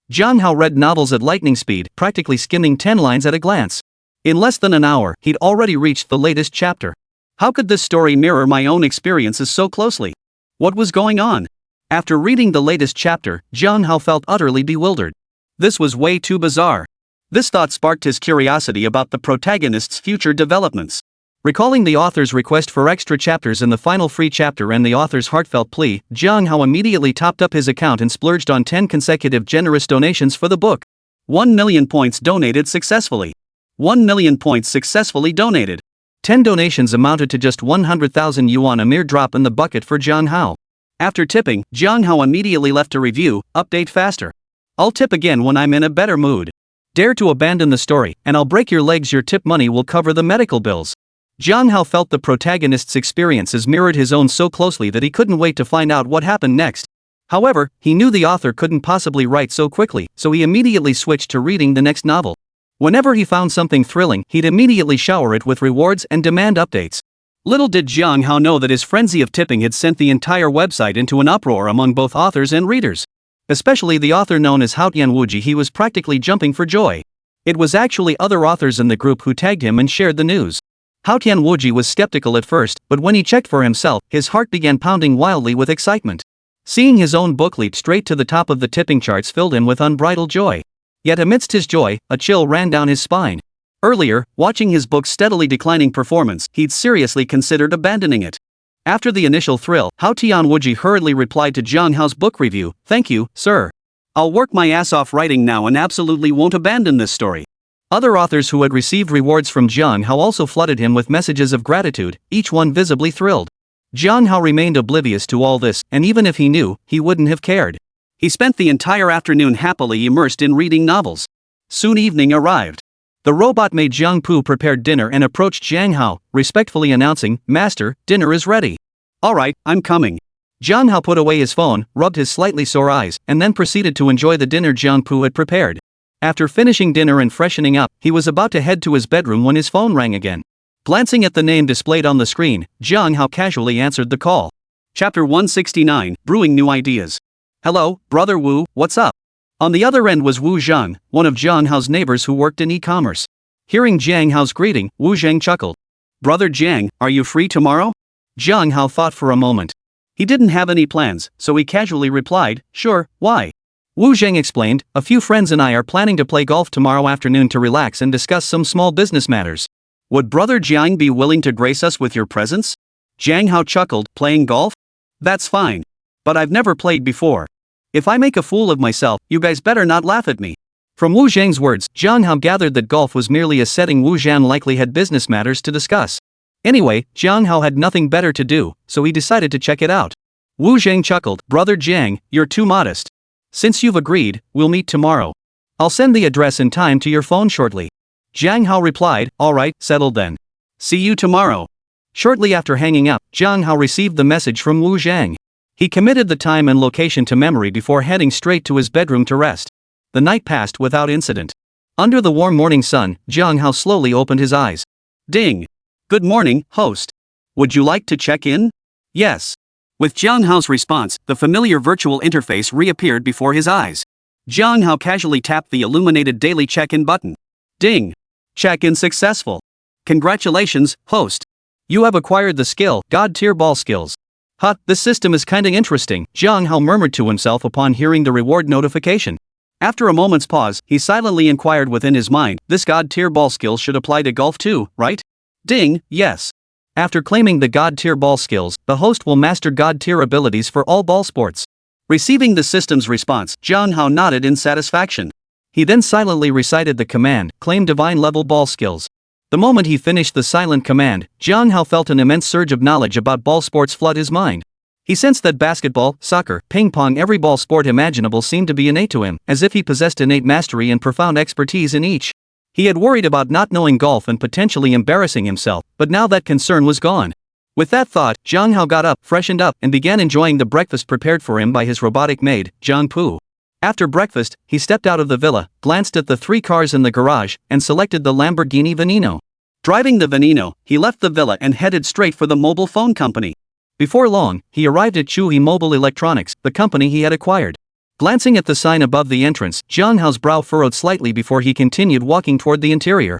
Jiang Hao read novels at lightning speed, practically skimming 10 lines at a glance. In less than an hour, he'd already reached the latest chapter. How could this story mirror my own experiences so closely? What was going on? After reading the latest chapter, Jiang Hao felt utterly bewildered. This was way too bizarre. This thought sparked his curiosity about the protagonist's future developments. Recalling the author's request for extra chapters in the final free chapter and the author's heartfelt plea, Jiang Hao immediately topped up his account and splurged on 10 consecutive generous donations for the book. 1 million points donated successfully. 1 million points successfully donated. 10 donations amounted to just 100,000 yuan, a mere drop in the bucket for Jiang Hao. After tipping, Jiang Hao immediately left a review, update faster. I'll tip again when I'm in a better mood. Dare to abandon the story, and I'll break your legs. Your tip money will cover the medical bills. Jiang Hao felt the protagonist's experiences mirrored his own so closely that he couldn't wait to find out what happened next. However, he knew the author couldn't possibly write so quickly, so he immediately switched to reading the next novel. Whenever he found something thrilling, he'd immediately shower it with rewards and demand updates. Little did Jiang Hao know that his frenzy of tipping had sent the entire website into an uproar among both authors and readers. Especially the author known as Hao Tianwuji. He was practically jumping for joy. It was actually other authors in the group who tagged him and shared the news. Hao Tianwuji was skeptical at first, but when he checked for himself, his heart began pounding wildly with excitement. Seeing his own book leap straight to the top of the tipping charts filled him with unbridled joy. Yet amidst his joy, a chill ran down his spine. Earlier, watching his book's steadily declining performance, he'd seriously considered abandoning it. After the initial thrill, Hao Tianwuji hurriedly replied to Jiang Hao's book review, "Thank you, sir. I'll work my ass off writing now and absolutely won't abandon this story." Other authors who had received rewards from Jiang Hao also flooded him with messages of gratitude, each one visibly thrilled. Jiang Hao remained oblivious to all this, and even if he knew, he wouldn't have cared. He spent the entire afternoon happily immersed in reading novels. Soon evening arrived. The robot maid Jiang Pu prepared dinner and approached Jiang Hao, respectfully announcing, "Master, dinner is ready." "Alright, I'm coming." Jiang Hao put away his phone, rubbed his slightly sore eyes, and then proceeded to enjoy the dinner Jiang Pu had prepared. After finishing dinner and freshening up, he was about to head to his bedroom when his phone rang again. Glancing at the name displayed on the screen, Jiang Hao casually answered the call. Chapter 169, Brewing New Ideas. "Hello, Brother Wu, what's up?" On the other end was Wu Zhang, one of Jiang Hao's neighbors who worked in e-commerce. Hearing Jiang Hao's greeting, Wu Zhang chuckled. "Brother Jiang, are you free tomorrow?" Jiang Hao thought for a moment. He didn't have any plans, so he casually replied, "Sure, why?" Wu Zhang explained, "A few friends and I are planning to play golf tomorrow afternoon to relax and discuss some small business matters. Would Brother Jiang be willing to grace us with your presence?" Jiang Hao chuckled, "Playing golf? That's fine. But I've never played before. If I make a fool of myself, you guys better not laugh at me." From Wu Zhang's words, Jiang Hao gathered that golf was merely a setting Wu Zhang likely had business matters to discuss. Anyway, Jiang Hao had nothing better to do, so he decided to check it out. Wu Zhang chuckled, "Brother Jiang, you're too modest. Since you've agreed, we'll meet tomorrow. I'll send the address and time to your phone shortly." Jiang Hao replied, "Alright, settled then. See you tomorrow." Shortly after hanging up, Jiang Hao received the message from Wu Zhang. He committed the time and location to memory before heading straight to his bedroom to rest. The night passed without incident. Under the warm morning sun, Jiang Hao slowly opened his eyes. Ding! "Good morning, host. Would you like to check in?" "Yes." With Jiang Hao's response, the familiar virtual interface reappeared before his eyes. Jiang Hao casually tapped the illuminated daily check-in button. Ding! "Check-in successful. Congratulations, host. You have acquired the skill, God-tier ball skills." "Huh, this system is kinda interesting," Jiang Hao murmured to himself upon hearing the reward notification. After a moment's pause, he silently inquired within his mind, "This God-tier ball skills should apply to golf too, right?" Ding, yes. After claiming the God-tier ball skills, the host will master God-tier abilities for all ball sports. Receiving the system's response, Jiang Hao nodded in satisfaction. He then silently recited the command, "Claim divine-level ball skills." The moment he finished the silent command, Jiang Hao felt an immense surge of knowledge about ball sports flood his mind. He sensed that basketball, soccer, ping-pong, every ball sport imaginable seemed to be innate to him, as if he possessed innate mastery and profound expertise in each. He had worried about not knowing golf and potentially embarrassing himself, but now that concern was gone. With that thought, Jiang Hao got up, freshened up, and began enjoying the breakfast prepared for him by his robotic maid, Jiang Pu. After breakfast, he stepped out of the villa, glanced at the 3 cars in the garage, and selected the Lamborghini Veneno. Driving the Veneno, he left the villa and headed straight for the mobile phone company. Before long, he arrived at Chuhi Mobile Electronics, the company he had acquired. Glancing at the sign above the entrance, Jiang Hao's brow furrowed slightly before he continued walking toward the interior.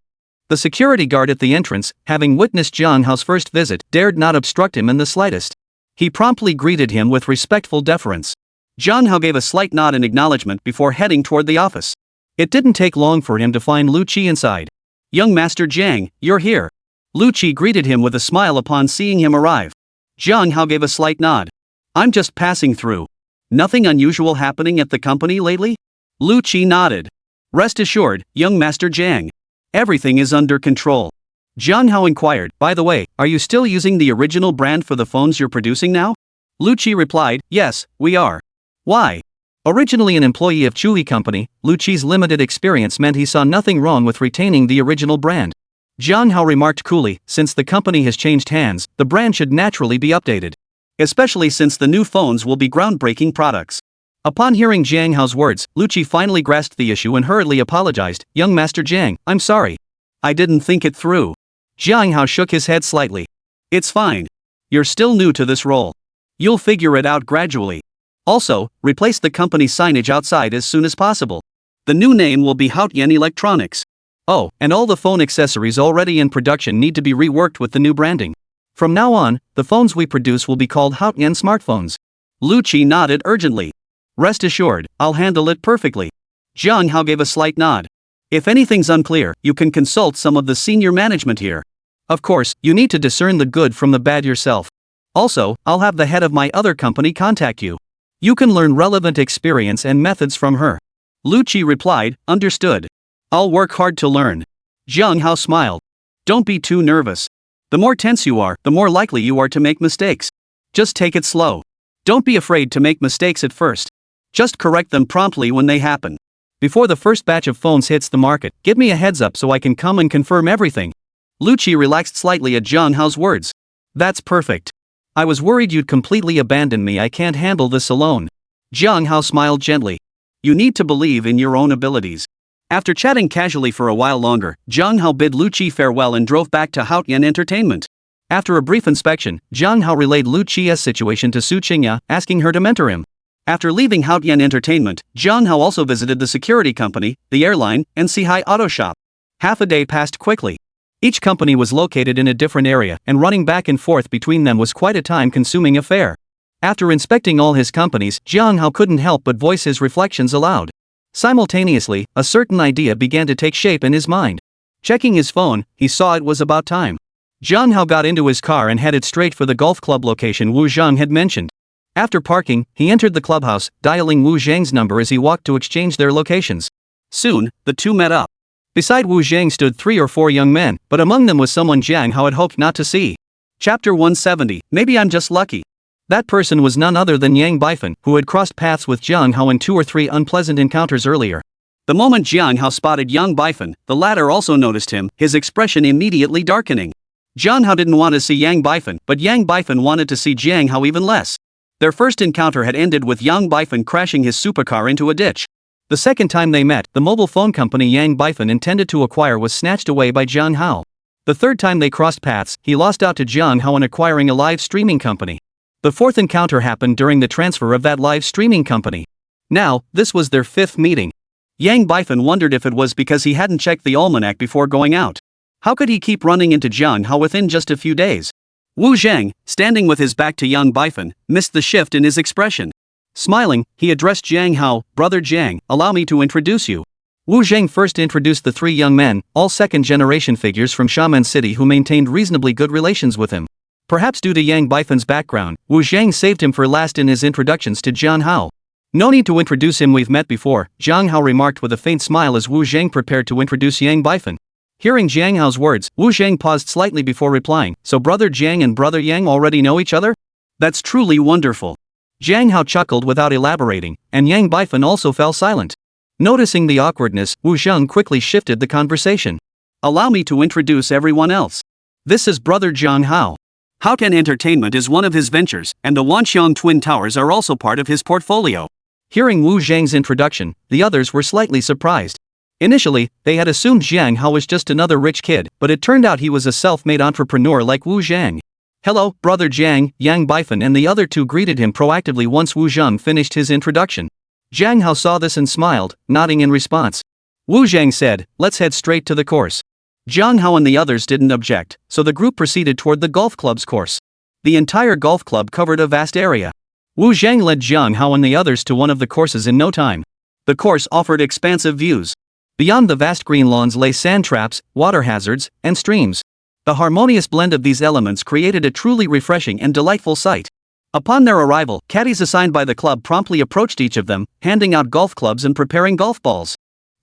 The security guard at the entrance, having witnessed Jiang Hao's first visit, dared not obstruct him in the slightest. He promptly greeted him with respectful deference. Jiang Hao gave a slight nod in acknowledgement before heading toward the office. It didn't take long for him to find Lu Qi inside. "Young Master Jiang, you're here." Lu Qi greeted him with a smile upon seeing him arrive. Jiang Hao gave a slight nod. "I'm just passing through. Nothing unusual happening at the company lately?" Lu Qi nodded. "Rest assured, young Master Jiang. Everything is under control." Jiang Hao inquired, "By the way, are you still using the original brand for the phones you're producing now?" Lu Qi replied, "Yes, we are." "Why?" Originally an employee of Chuhi Company, Lu Qi's limited experience meant he saw nothing wrong with retaining the original brand. Jiang Hao remarked coolly, "Since the company has changed hands, the brand should naturally be updated. Especially since the new phones will be groundbreaking products." Upon hearing Jiang Hao's words, Lu Qi finally grasped the issue and hurriedly apologized, "Young Master Jiang, I'm sorry. I didn't think it through." Jiang Hao shook his head slightly. "It's fine. You're still new to this role. You'll figure it out gradually. Also, replace the company signage outside as soon as possible. The new name will be Haotian Electronics. Oh, and all the phone accessories already in production need to be reworked with the new branding. From now on, the phones we produce will be called Haotian smartphones." Lu Qi nodded urgently. "Rest assured, I'll handle it perfectly." Jiang Hao gave a slight nod. "If anything's unclear, you can consult some of the senior management here. Of course, you need to discern the good from the bad yourself. Also, I'll have the head of my other company contact you. You can learn relevant experience and methods from her." Lu Qi replied, "Understood." I'll work hard to learn. Jiang Hao smiled. Don't be too nervous. The more tense you are, the more likely you are to make mistakes. Just take it slow. Don't be afraid to make mistakes at first. Just correct them promptly when they happen. Before the first batch of phones hits the market, give me a heads up so I can come and confirm everything. Lucci relaxed slightly at Jiang Hao's words. That's perfect. I was worried you'd completely abandon me. I can't handle this alone. Jiang Hao smiled gently. You need to believe in your own abilities. After chatting casually for a while longer, Jiang Hao bid Lucci farewell and drove back to Haotian Entertainment. After a brief inspection, Jiang Hao relayed Lucci's situation to Su Qingya, asking her to mentor him. After leaving Haotian Entertainment, Jiang Hao also visited the security company, the airline, and Sihai Auto Shop. Half a day passed quickly. Each company was located in a different area, and running back and forth between them was quite a time-consuming affair. After inspecting all his companies, Jiang Hao couldn't help but voice his reflections aloud. Simultaneously, a certain idea began to take shape in his mind. Checking his phone, he saw it was about time. Jiang Hao got into his car and headed straight for the golf club location Wu Zhang had mentioned. After parking, he entered the clubhouse, dialing Wu Zhang's number as he walked to exchange their locations. Soon, the two met up. Beside Wu Zhang stood 3 or 4 young men, but among them was someone Jiang Hao had hoped not to see. Chapter 170, Maybe I'm Just Lucky. That person was none other than Yang Bifan, who had crossed paths with Jiang Hao in 2 or 3 unpleasant encounters earlier. The moment Jiang Hao spotted Yang Bifan, the latter also noticed him, his expression immediately darkening. Jiang Hao didn't want to see Yang Bifan, but Yang Bifan wanted to see Jiang Hao even less. Their first encounter had ended with Yang Bifan crashing his supercar into a ditch. The second time they met, the mobile phone company Yang Bifan intended to acquire was snatched away by Jiang Hao. The third time they crossed paths, he lost out to Jiang Hao in acquiring a live streaming company. The fourth encounter happened during the transfer of that live streaming company. Now, this was their 5th meeting. Yang Bifan wondered if it was because he hadn't checked the almanac before going out. How could he keep running into Jiang Hao within just a few days? Wu Zhang, standing with his back to Yang Bifan, missed the shift in his expression. Smiling, he addressed Jiang Hao, Brother Jiang, allow me to introduce you. Wu Zhang first introduced the 3 young men, all second-generation figures from Xiamen City who maintained reasonably good relations with him. Perhaps due to Yang Bifan's background, Wu Zhang saved him for last in his introductions to Jiang Hao. No need to introduce him, we've met before, Jiang Hao remarked with a faint smile as Wu Zhang prepared to introduce Yang Bifan. Hearing Jiang Hao's words, Wu Zhang paused slightly before replying, so Brother Jiang and Brother Yang already know each other? That's truly wonderful. Jiang Hao chuckled without elaborating, and Yang Bifan also fell silent. Noticing the awkwardness, Wu Zhang quickly shifted the conversation. Allow me to introduce everyone else. This is Brother Jiang Hao. Haotian Entertainment is one of his ventures, and the Wanxiang Twin Towers are also part of his portfolio. Hearing Wu Zhang's introduction, the others were slightly surprised. Initially, they had assumed Jiang Hao was just another rich kid, but it turned out he was a self-made entrepreneur like Wu Zhang. Hello, Brother Jiang, Yang Bifan and the other 2 greeted him proactively once Wu Zhang finished his introduction. Jiang Hao saw this and smiled, nodding in response. Wu Zhang said, let's head straight to the course. Jiang Hao and the others didn't object, so the group proceeded toward the golf club's course. The entire golf club covered a vast area. Wu Zhang led Jiang Hao and the others to one of the courses in no time. The course offered expansive views. Beyond the vast green lawns lay sand traps, water hazards, and streams. The harmonious blend of these elements created a truly refreshing and delightful sight. Upon their arrival, caddies assigned by the club promptly approached each of them, handing out golf clubs and preparing golf balls.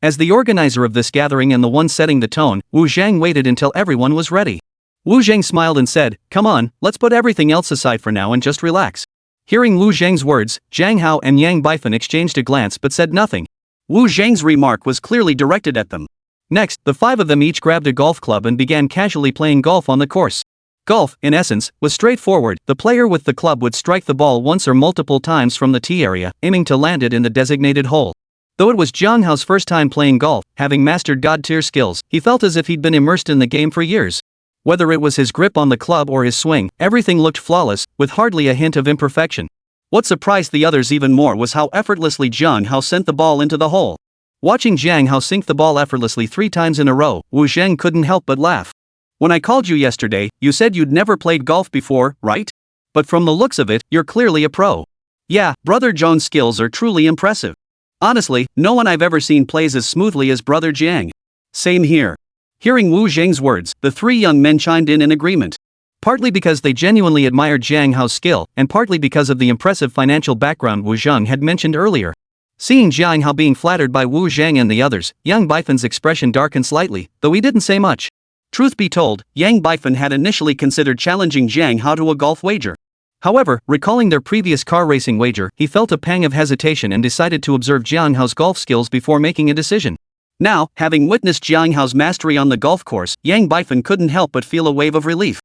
As the organizer of this gathering and the one setting the tone, Wu Zhang waited until everyone was ready. Wu Zhang smiled and said, come on, let's put everything else aside for now and just relax. Hearing Wu Zhang's words, Jiang Hao and Yang Bifan exchanged a glance but said nothing. Wu Zhang's remark was clearly directed at them. Next, the 5 of them each grabbed a golf club and began casually playing golf on the course. Golf, in essence, was straightforward. The player with the club would strike the ball once or multiple times from the tee area, aiming to land it in the designated hole. Though it was Jiang Hao's first time playing golf, having mastered god-tier skills, he felt as if he'd been immersed in the game for years. Whether it was his grip on the club or his swing, everything looked flawless, with hardly a hint of imperfection. What surprised the others even more was how effortlessly Jiang Hao sent the ball into the hole. Watching Jiang Hao sink the ball effortlessly 3 times in a row, Wu Zhang couldn't help but laugh. When I called you yesterday, you said you'd never played golf before, right? But from the looks of it, you're clearly a pro. Yeah, Brother Zhang's skills are truly impressive. Honestly, no one I've ever seen plays as smoothly as Brother Jiang. Same here. Hearing Wu Zhang's words, the 3 young men chimed in agreement. Partly because they genuinely admired Jiang Hao's skill, and partly because of the impressive financial background Wu Zhang had mentioned earlier. Seeing Jiang Hao being flattered by Wu Zhang and the others, Yang Baifan's expression darkened slightly, though he didn't say much. Truth be told, Yang Baifan had initially considered challenging Jiang Hao to a golf wager. However, recalling their previous car racing wager, he felt a pang of hesitation and decided to observe Jiang Hao's golf skills before making a decision. Now, having witnessed Jiang Hao's mastery on the golf course, Yang Baifan couldn't help but feel a wave of relief.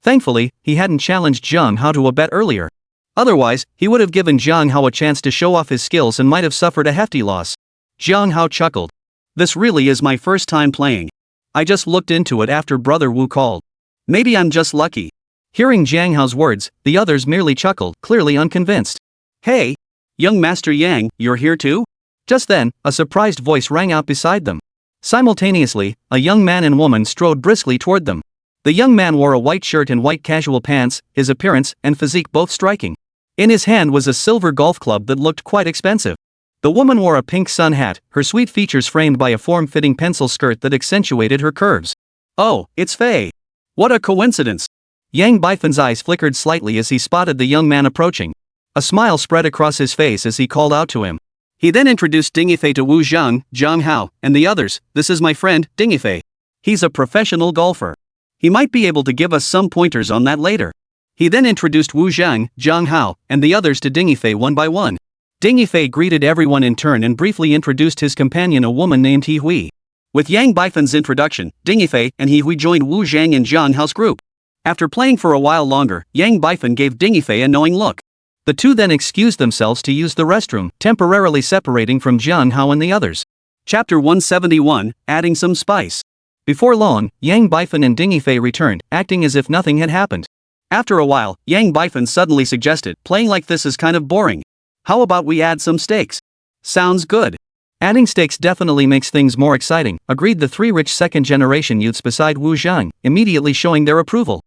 Thankfully, he hadn't challenged Jiang Hao to a bet earlier. Otherwise, he would have given Jiang Hao a chance to show off his skills and might have suffered a hefty loss. Jiang Hao chuckled. This really is my first time playing. I just looked into it after Brother Wu called. Maybe I'm just lucky. Hearing Jiang Hao's words, the others merely chuckled, clearly unconvinced. Hey! Young Master Yang, you're here too? Just then, a surprised voice rang out beside them. Simultaneously, a young man and woman strode briskly toward them. The young man wore a white shirt and white casual pants, his appearance and physique both striking. In his hand was a silver golf club that looked quite expensive. The woman wore a pink sun hat, her sweet features framed by a form-fitting pencil skirt that accentuated her curves. Oh, it's Faye. What a coincidence. Yang Baifan's eyes flickered slightly as he spotted the young man approaching. A smile spread across his face as he called out to him. He then introduced Ding Yifei to Wu Zhang, Jiang Hao, and the others. This is my friend, Ding Yifei. He's a professional golfer. He might be able to give us some pointers on that later. He then introduced Wu Zhang, Jiang Hao, and the others to Ding Yifei one by one. Ding Yifei greeted everyone in turn and briefly introduced his companion, a woman named He Hui. With Yang Baifan's introduction, Ding Yifei and He Hui joined Wu Zhang and Jiang Hao's group. After playing for a while longer, Yang Baifan gave Ding Yifei a knowing look. The two then excused themselves to use the restroom, temporarily separating from Jiang Hao and the others. Chapter 171, Adding Some Spice. Before long, Yang Baifan and Ding Yifei returned, acting as if nothing had happened. After a while, Yang Baifan suddenly suggested, playing like this is kind of boring. How about we add some stakes? Sounds good. Adding stakes definitely makes things more exciting, agreed the three rich second-generation youths beside Wu Zhang, immediately showing their approval.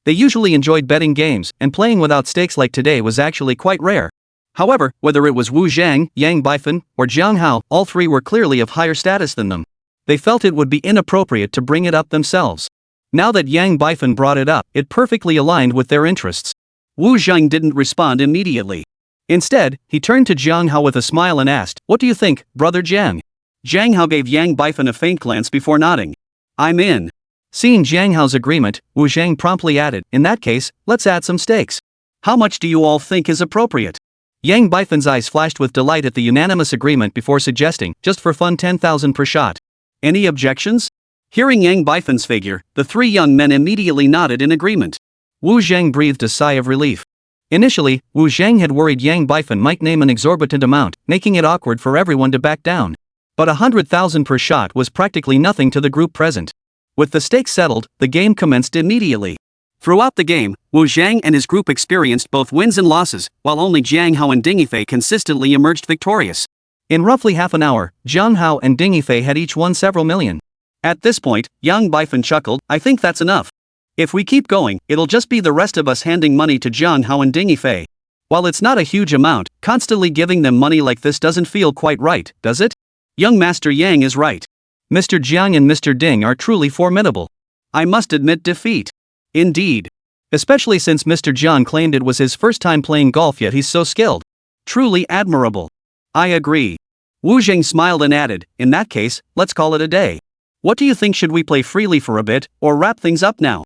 They usually enjoyed betting games, and playing without stakes like today was actually quite rare. However, whether it was Wu Zhang, Yang Baifan, or Jiang Hao, all three were clearly of higher status than them. They felt it would be inappropriate to bring it up themselves. Now that Yang Baifan brought it up, it perfectly aligned with their interests. Wu Zhang didn't respond immediately. Instead, he turned to Jiang Hao with a smile and asked, "What do you think, Brother Jiang?" Jiang Hao gave Yang Baifan a faint glance before nodding. "I'm in." Seeing Jiang Hao's agreement, Wu Zhang promptly added, "In that case, let's add some stakes. How much do you all think is appropriate?" Yang Baifan's eyes flashed with delight at the unanimous agreement before suggesting, just for fun, 10,000 per shot. Any objections? Hearing Yang Baifan's figure, the three young men immediately nodded in agreement. Wu Zhang breathed a sigh of relief. Initially, Wu Zhang had worried Yang Baifan might name an exorbitant amount, making it awkward for everyone to back down. But 100,000 per shot was practically nothing to the group present. With the stakes settled, the game commenced immediately. Throughout the game, Wu Zhang and his group experienced both wins and losses, while only Jiang Hao and Ding Yifei consistently emerged victorious. In roughly half an hour, Jiang Hao and Ding Yifei had each won several million. At this point, Yang Baifan chuckled, "I think that's enough. If we keep going, it'll just be the rest of us handing money to Jiang Hao and Ding Yifei. While it's not a huge amount, constantly giving them money like this doesn't feel quite right, does it?" Young Master Yang is right. Mr. Jiang and Mr. Ding are truly formidable. I must admit defeat. Indeed. Especially since Mr. Jiang claimed it was his first time playing golf, yet he's so skilled. Truly admirable. I agree. Wu Zhang smiled and added, "In that case, let's call it a day. What do you think, should we play freely for a bit, or wrap things up now?"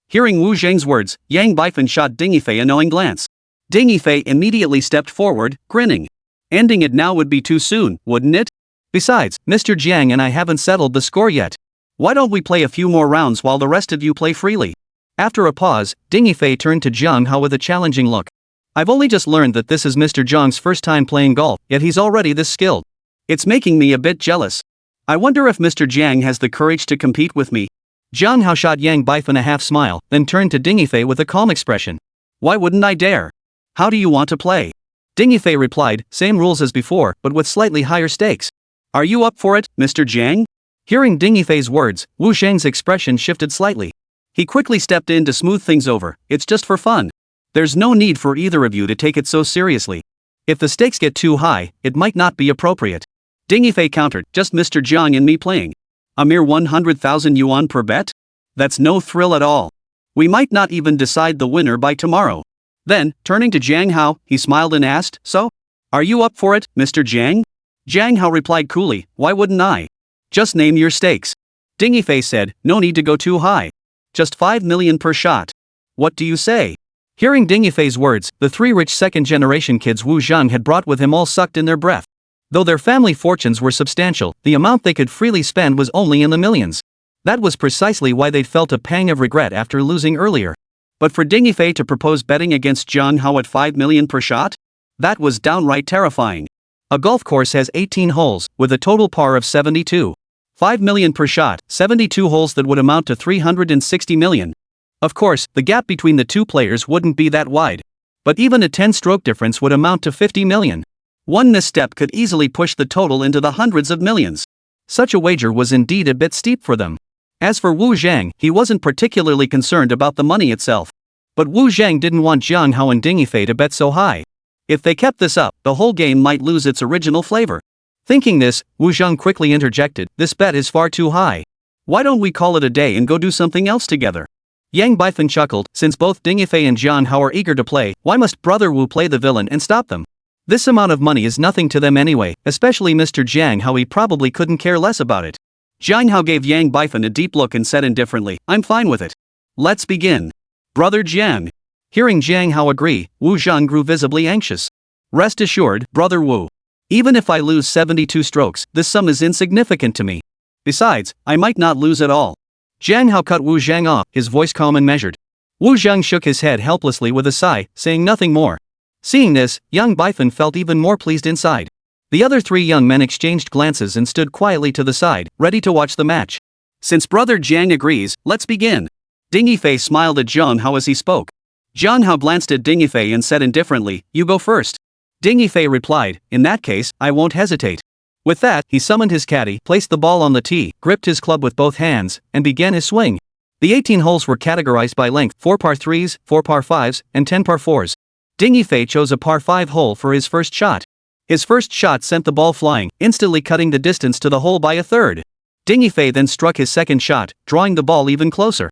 Hearing Wu Zhang's words, Yang Baifan shot Ding Yifei a knowing glance. Ding Yifei immediately stepped forward, grinning. Ending it now would be too soon, wouldn't it? Besides, Mr. Jiang and I haven't settled the score yet. Why don't we play a few more rounds while the rest of you play freely? After a pause, Ding Yifei turned to Jiang Hao with a challenging look. I've only just learned that this is Mr. Jiang's first time playing golf, yet he's already this skilled. It's making me a bit jealous. I wonder if Mr. Jiang has the courage to compete with me. Jiang Hao shot Yang Baifan a half smile, then turned to Ding Yifei with a calm expression. Why wouldn't I dare? How do you want to play? Ding Yifei replied, same rules as before, but with slightly higher stakes. Are you up for it, Mr. Jiang? Hearing Ding Yifei's words, Wu Zhang's expression shifted slightly. He quickly stepped in to smooth things over. It's just for fun. There's no need for either of you to take it so seriously. If the stakes get too high, it might not be appropriate. Ding Yifei countered, just Mr. Jiang and me playing. A mere 100,000 yuan per bet? That's no thrill at all. We might not even decide the winner by tomorrow. Then, turning to Jiang Hao, he smiled and asked, so? Are you up for it, Mr. Jiang? Jiang Hao replied coolly, why wouldn't I? Just name your stakes. Ding Yifei said, no need to go too high. Just 5 million per shot. What do you say? Hearing Ding Yifei's words, the three rich second-generation kids Wu Zhang had brought with him all sucked in their breath. Though their family fortunes were substantial, the amount they could freely spend was only in the millions. That was precisely why they'd felt a pang of regret after losing earlier. But for Ding Yifei to propose betting against Jiang Hao at 5 million per shot? That was downright terrifying. A golf course has 18 holes, with a total par of 72. 5 million per shot, 72 holes that would amount to 360 million. Of course, the gap between the two players wouldn't be that wide. But even a 10-stroke difference would amount to 50 million. One misstep could easily push the total into the hundreds of millions. Such a wager was indeed a bit steep for them. As for Wu Zhang, he wasn't particularly concerned about the money itself. But Wu Zhang didn't want Jiang Hao and Ding Yifei to bet so high. If they kept this up, the whole game might lose its original flavor. Thinking this, Wu Zhang quickly interjected, this bet is far too high. Why don't we call it a day and go do something else together? Yang Baifan chuckled, since both Ding Yifei and Jiang Hao are eager to play, why must Brother Wu play the villain and stop them? This amount of money is nothing to them anyway, especially Mr. Jiang Hao, he probably couldn't care less about it. Jiang Hao gave Yang Baifan a deep look and said indifferently, I'm fine with it. Let's begin. Brother Jiang. Hearing Jiang Hao agree, Wu Zhang grew visibly anxious. Rest assured, Brother Wu. Even if I lose 72 strokes, this sum is insignificant to me. Besides, I might not lose at all. Jiang Hao cut Wu Zhang off, his voice calm and measured. Wu Zhang shook his head helplessly with a sigh, saying nothing more. Seeing this, young Baifan felt even more pleased inside. The other three young men exchanged glances and stood quietly to the side, ready to watch the match. Since Brother Jiang agrees, let's begin. Ding Yifei smiled at Jiang Hao as he spoke. Jiang Hao glanced at Ding Yifei and said indifferently, you go first. Ding Yifei replied, in that case, I won't hesitate. With that, he summoned his caddy, placed the ball on the tee, gripped his club with both hands, and began his swing. The 18 holes were categorized by length, 4 par 3s, 4 par 5s, and 10 par 4s. Ding Yifei chose a par 5 hole for his first shot. His first shot sent the ball flying, instantly cutting the distance to the hole by a third. Ding Yifei then struck his second shot, drawing the ball even closer.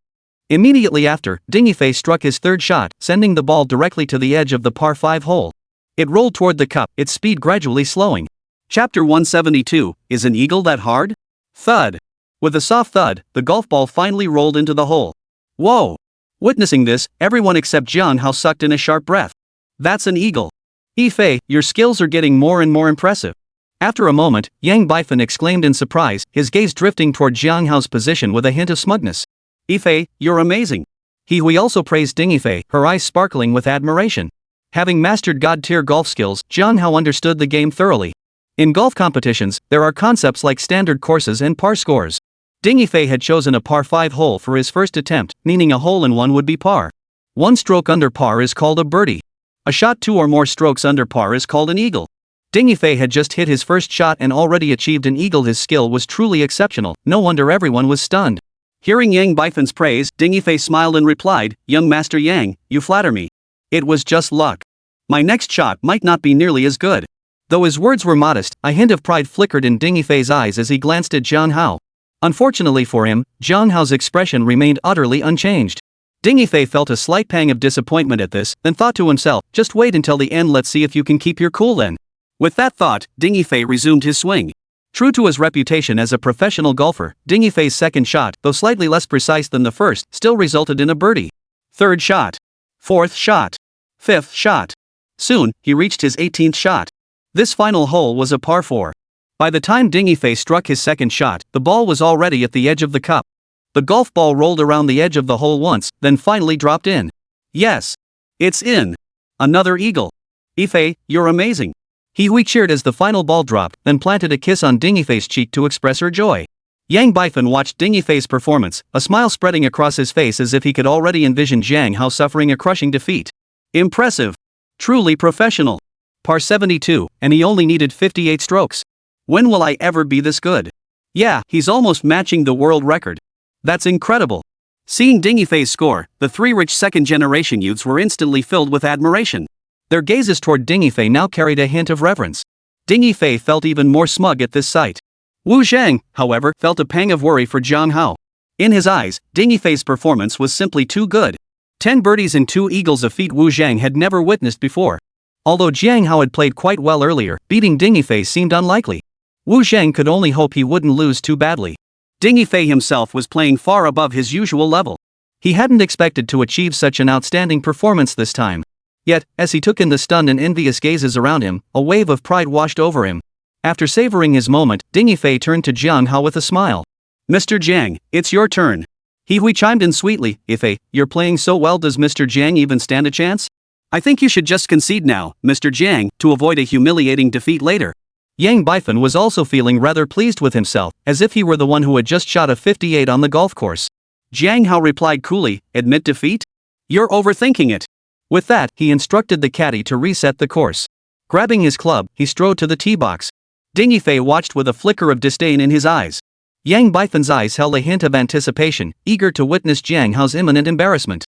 Immediately after, Ding Yifei struck his third shot, sending the ball directly to the edge of the par 5 hole. It rolled toward the cup, its speed gradually slowing. Chapter 172, Is an Eagle That Hard? Thud. With a soft thud, the golf ball finally rolled into the hole. Whoa! Witnessing this, everyone except Jiang Hao sucked in a sharp breath. That's an eagle. Yifei, your skills are getting more and more impressive. After a moment, Yang Baifan exclaimed in surprise, his gaze drifting toward Jiang Hao's position with a hint of smugness. Yifei, you're amazing. He Hui also praised Ding Yifei, her eyes sparkling with admiration. Having mastered god-tier golf skills, Jiang Hao understood the game thoroughly. In golf competitions, there are concepts like standard courses and par scores. Ding Yifei had chosen a par 5 hole for his first attempt, meaning a hole in one would be par. 1 stroke under par is called a birdie. A shot 2 or more strokes under par is called an eagle. Ding Yifei had just hit his first shot and already achieved an eagle. His skill was truly exceptional, no wonder everyone was stunned. Hearing Yang Baifan's praise, Ding Yifei smiled and replied, young Master Yang, you flatter me. It was just luck. My next shot might not be nearly as good. Though his words were modest, a hint of pride flickered in Ding Yifei's eyes as he glanced at Jiang Hao. Unfortunately for him, Jiang Hao's expression remained utterly unchanged. Ding Yifei felt a slight pang of disappointment at this, then thought to himself, just wait until the end, let's see if you can keep your cool then. With that thought, Ding Yifei resumed his swing. True to his reputation as a professional golfer, Ding Yifei's second shot, though slightly less precise than the first, still resulted in a birdie. Third shot. Fourth shot. Fifth shot. Soon, he reached his 18th shot. This final hole was a par 4. By the time Ding Yifei struck his second shot, the ball was already at the edge of the cup. The golf ball rolled around the edge of the hole once, then finally dropped in. Yes. It's in. Another eagle. Yifei, you're amazing. He Hui cheered as the final ball dropped, then planted a kiss on Ding Yifei's cheek to express her joy. Yang Baifan watched Ding Yifei's performance, a smile spreading across his face as if he could already envision Jiang Hao suffering a crushing defeat. Impressive. Truly professional. Par 72, and he only needed 58 strokes. When will I ever be this good? Yeah, he's almost matching the world record. That's incredible. Seeing Ding Yifei's score, the three rich second-generation youths were instantly filled with admiration. Their gazes toward Ding Yifei now carried a hint of reverence. Ding Yifei felt even more smug at this sight. Wu Zhang, however, felt a pang of worry for Jiang Hao. In his eyes, Ding Yifei's performance was simply too good. 10 birdies and 2 eagles, a feat Wu Zhang had never witnessed before. Although Jiang Hao had played quite well earlier, beating Dingy Fei seemed unlikely. Wu Zhang could only hope he wouldn't lose too badly. Dingy Fei himself was playing far above his usual level. He hadn't expected to achieve such an outstanding performance this time. Yet, as he took in the stunned and envious gazes around him, a wave of pride washed over him. After savoring his moment, Dingy Fei turned to Jiang Hao with a smile. Mr. Jiang, it's your turn. He Hui chimed in sweetly, If you're playing so well, does Mr. Jiang even stand a chance? I think you should just concede now, Mr. Jiang, to avoid a humiliating defeat later. Yang Baifan was also feeling rather pleased with himself, as if he were the one who had just shot a 58 on the golf course. Jiang Hao replied coolly, admit defeat? You're overthinking it. With that, he instructed the caddy to reset the course. Grabbing his club, he strode to the tee box. Dingy Fei watched with a flicker of disdain in his eyes. Yang Baifan's eyes held a hint of anticipation, eager to witness Jiang Hao's imminent embarrassment.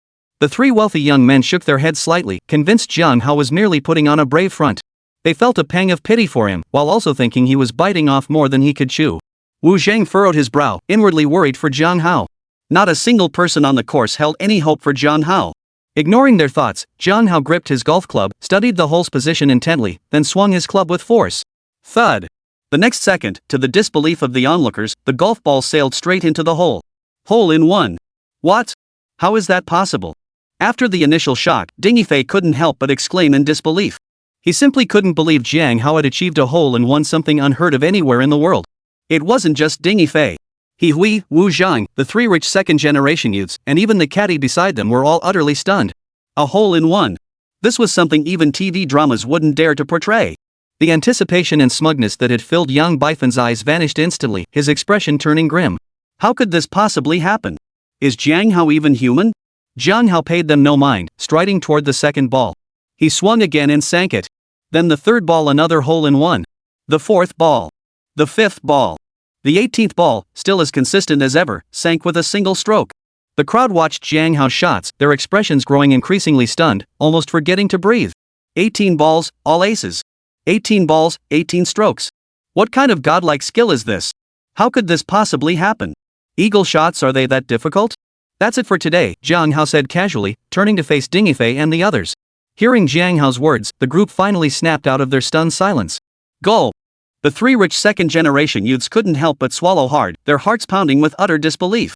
The three wealthy young men shook their heads slightly, convinced Jiang Hao was merely putting on a brave front. They felt a pang of pity for him, while also thinking he was biting off more than he could chew. Wu Zhang furrowed his brow, inwardly worried for Jiang Hao. Not a single person on the course held any hope for Jiang Hao. Ignoring their thoughts, Jiang Hao gripped his golf club, studied the hole's position intently, then swung his club with force. Thud! The next second, to the disbelief of the onlookers, the golf ball sailed straight into the hole. Hole in one. What? How is that possible? After the initial shock, Dingy Fei couldn't help but exclaim in disbelief. He simply couldn't believe Jiang Hao had achieved a hole in one, something unheard of anywhere in the world. It wasn't just Dingy Fei. He Hui, Wu Zhang, the three rich second-generation youths, and even the caddy beside them were all utterly stunned. A hole in one. This was something even TV dramas wouldn't dare to portray. The anticipation and smugness that had filled young Baifan's eyes vanished instantly, his expression turning grim. How could this possibly happen? Is Jiang Hao even human? Jiang Hao paid them no mind, striding toward the second ball. He swung again and sank it. Then the third ball, another hole in one. The fourth ball. The fifth ball. The 18th ball, still as consistent as ever, sank with a single stroke. The crowd watched Jiang Hao's shots, their expressions growing increasingly stunned, almost forgetting to breathe. 18 balls, all aces. 18 balls, 18 strokes. What kind of godlike skill is this? How could this possibly happen? Eagle shots, are they that difficult? That's it for today, Jiang Hao said casually, turning to face Dingy Fei and the others. Hearing Jiang Hao's words, the group finally snapped out of their stunned silence. Gulp! The three rich second-generation youths couldn't help but swallow hard, their hearts pounding with utter disbelief.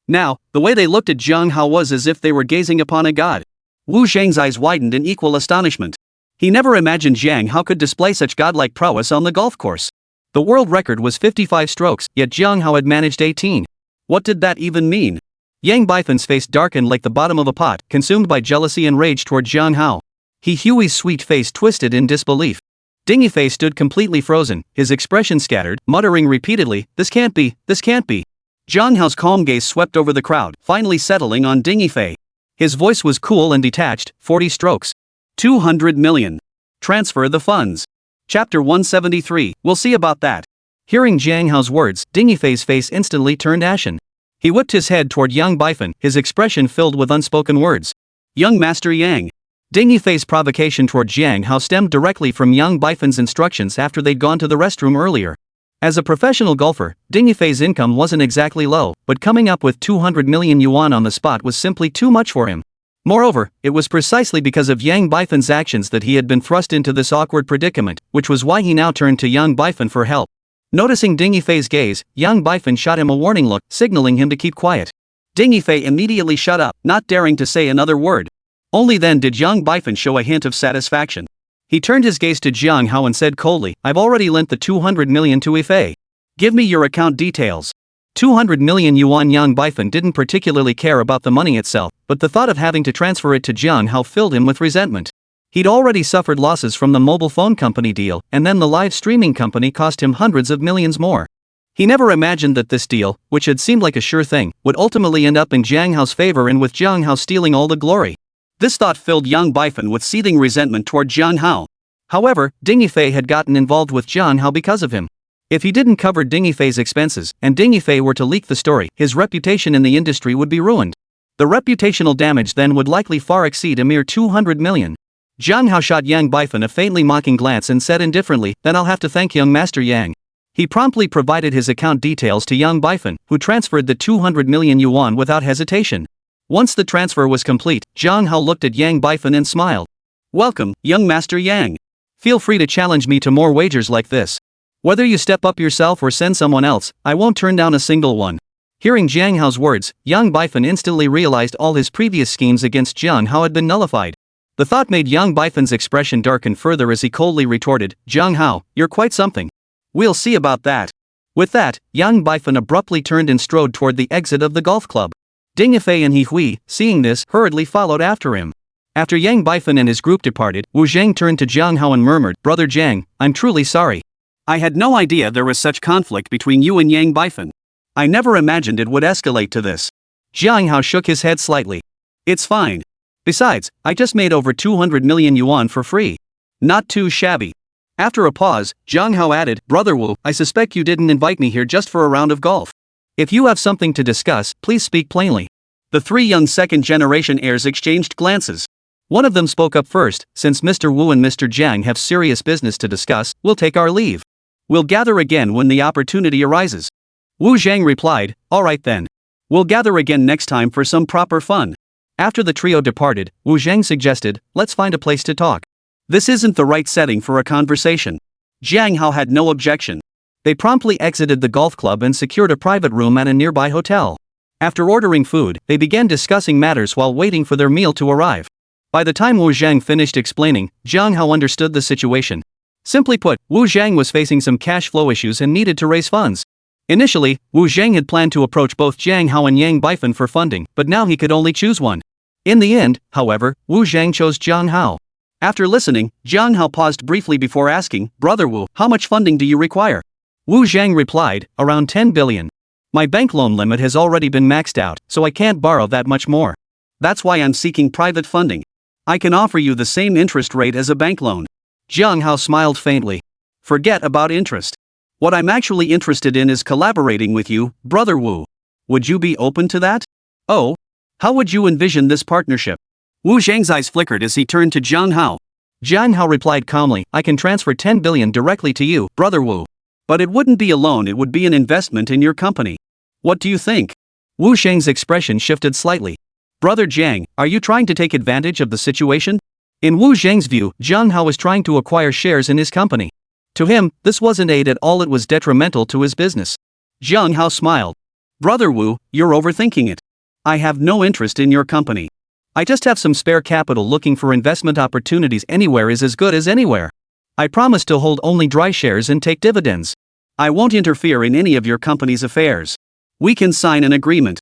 Now, the way they looked at Jiang Hao was as if they were gazing upon a god. Wu Zhang's eyes widened in equal astonishment. He never imagined Jiang Hao could display such godlike prowess on the golf course. The world record was 55 strokes, yet Jiang Hao had managed 18. What did that even mean? Yang Baifan's face darkened like the bottom of a pot, consumed by jealousy and rage toward Jiang Hao. He Hui's sweet face twisted in disbelief. Dingy Fei stood completely frozen, his expression scattered, muttering repeatedly, this can't be, this can't be. Jiang Hao's calm gaze swept over the crowd, finally settling on Dingy Fei. His voice was cool and detached, 40 strokes. 200 million. Transfer the funds. Chapter 173, we'll see about that. Hearing Jiang Hao's words, Dingy Fei's face instantly turned ashen. He whipped his head toward Yang Baifan, his expression filled with unspoken words. Young Master Yang. Dingy Fei's provocation toward Jiang Hao stemmed directly from Yang Baifan's instructions after they'd gone to the restroom earlier. As a professional golfer, Dingy Fei's income wasn't exactly low, but coming up with 200 million yuan on the spot was simply too much for him. Moreover, it was precisely because of Yang Baifan's actions that he had been thrust into this awkward predicament, which was why he now turned to Yang Baifan for help. Noticing Dingy Fei's gaze, Yang Baifan shot him a warning look, signaling him to keep quiet. Dingy Fei immediately shut up, not daring to say another word. Only then did Yang Baifan show a hint of satisfaction. He turned his gaze to Jiang Hao and said coldly, I've already lent the 200 million to Ifei. Give me your account details. 200 million yuan. Yang Baifan didn't particularly care about the money itself, but the thought of having to transfer it to Jiang Hao filled him with resentment. He'd already suffered losses from the mobile phone company deal, and then the live streaming company cost him hundreds of millions more. He never imagined that this deal, which had seemed like a sure thing, would ultimately end up in Jiang Hao's favor and with Jiang Hao stealing all the glory. This thought filled Yang Baifan with seething resentment toward Jiang Hao. However, Dingy Fei had gotten involved with Jiang Hao because of him. If he didn't cover Dingy Fei's expenses, and Dingy Fei were to leak the story, his reputation in the industry would be ruined. The reputational damage then would likely far exceed a mere 200 million. Jiang Hao shot Yang Baifan a faintly mocking glance and said indifferently, then I'll have to thank young Master Yang. He promptly provided his account details to Yang Baifan, who transferred the 200 million yuan without hesitation. Once the transfer was complete, Jiang Hao looked at Yang Baifan and smiled. Welcome, young Master Yang. Feel free to challenge me to more wagers like this. Whether you step up yourself or send someone else, I won't turn down a single one. Hearing Jiang Hao's words, Yang Baifan instantly realized all his previous schemes against Jiang Hao had been nullified. The thought made Yang Baifan's expression darken further as he coldly retorted, Jiang Hao, you're quite something. We'll see about that. With that, Yang Baifan abruptly turned and strode toward the exit of the golf club. Ding Yifei and He Hui, seeing this, hurriedly followed after him. After Yang Baifan and his group departed, Wu Zhang turned to Jiang Hao and murmured, Brother Jiang, I'm truly sorry. I had no idea there was such conflict between you and Yang Baifan. I never imagined it would escalate to this. Jiang Hao shook his head slightly. It's fine. Besides, I just made over 200 million yuan for free. Not too shabby. After a pause, Jiang Hao added, Brother Wu, I suspect you didn't invite me here just for a round of golf. If you have something to discuss, please speak plainly. The three young second-generation heirs exchanged glances. One of them spoke up first, since Mr. Wu and Mr. Jiang have serious business to discuss, we'll take our leave. We'll gather again when the opportunity arises. Wu Zhang replied, all right then. We'll gather again next time for some proper fun. After the trio departed, Wu Zhang suggested, let's find a place to talk. This isn't the right setting for a conversation. Jiang Hao had no objection. They promptly exited the golf club and secured a private room at a nearby hotel. After ordering food, they began discussing matters while waiting for their meal to arrive. By the time Wu Zhang finished explaining, Jiang Hao understood the situation. Simply put, Wu Zhang was facing some cash flow issues and needed to raise funds. Initially, Wu Zhang had planned to approach both Jiang Hao and Yang Baifan for funding, but now he could only choose one. In the end, however, Wu Zhang chose Jiang Hao. After listening, Jiang Hao paused briefly before asking, Brother Wu, how much funding do you require? Wu Zhang replied, around 10 billion. My bank loan limit has already been maxed out, so I can't borrow that much more. That's why I'm seeking private funding. I can offer you the same interest rate as a bank loan. Jiang Hao smiled faintly. Forget about interest. What I'm actually interested in is collaborating with you, Brother Wu. Would you be open to that? Oh? How would you envision this partnership? Wu Zhang's eyes flickered as he turned to Jiang Hao. Jiang Hao replied calmly, I can transfer 10 billion directly to you, Brother Wu. But it wouldn't be a loan, it would be an investment in your company. What do you think? Wu Zhang's expression shifted slightly. Brother Jiang, are you trying to take advantage of the situation? In Wu Zhang's view, Jiang Hao was trying to acquire shares in his company. To him, this wasn't aid at all, it was detrimental to his business. Jiang Hao smiled. Brother Wu, you're overthinking it. I have no interest in your company. I just have some spare capital. Looking for investment opportunities anywhere is as good as anywhere. I promise to hold only dry shares and take dividends. I won't interfere in any of your company's affairs. We can sign an agreement.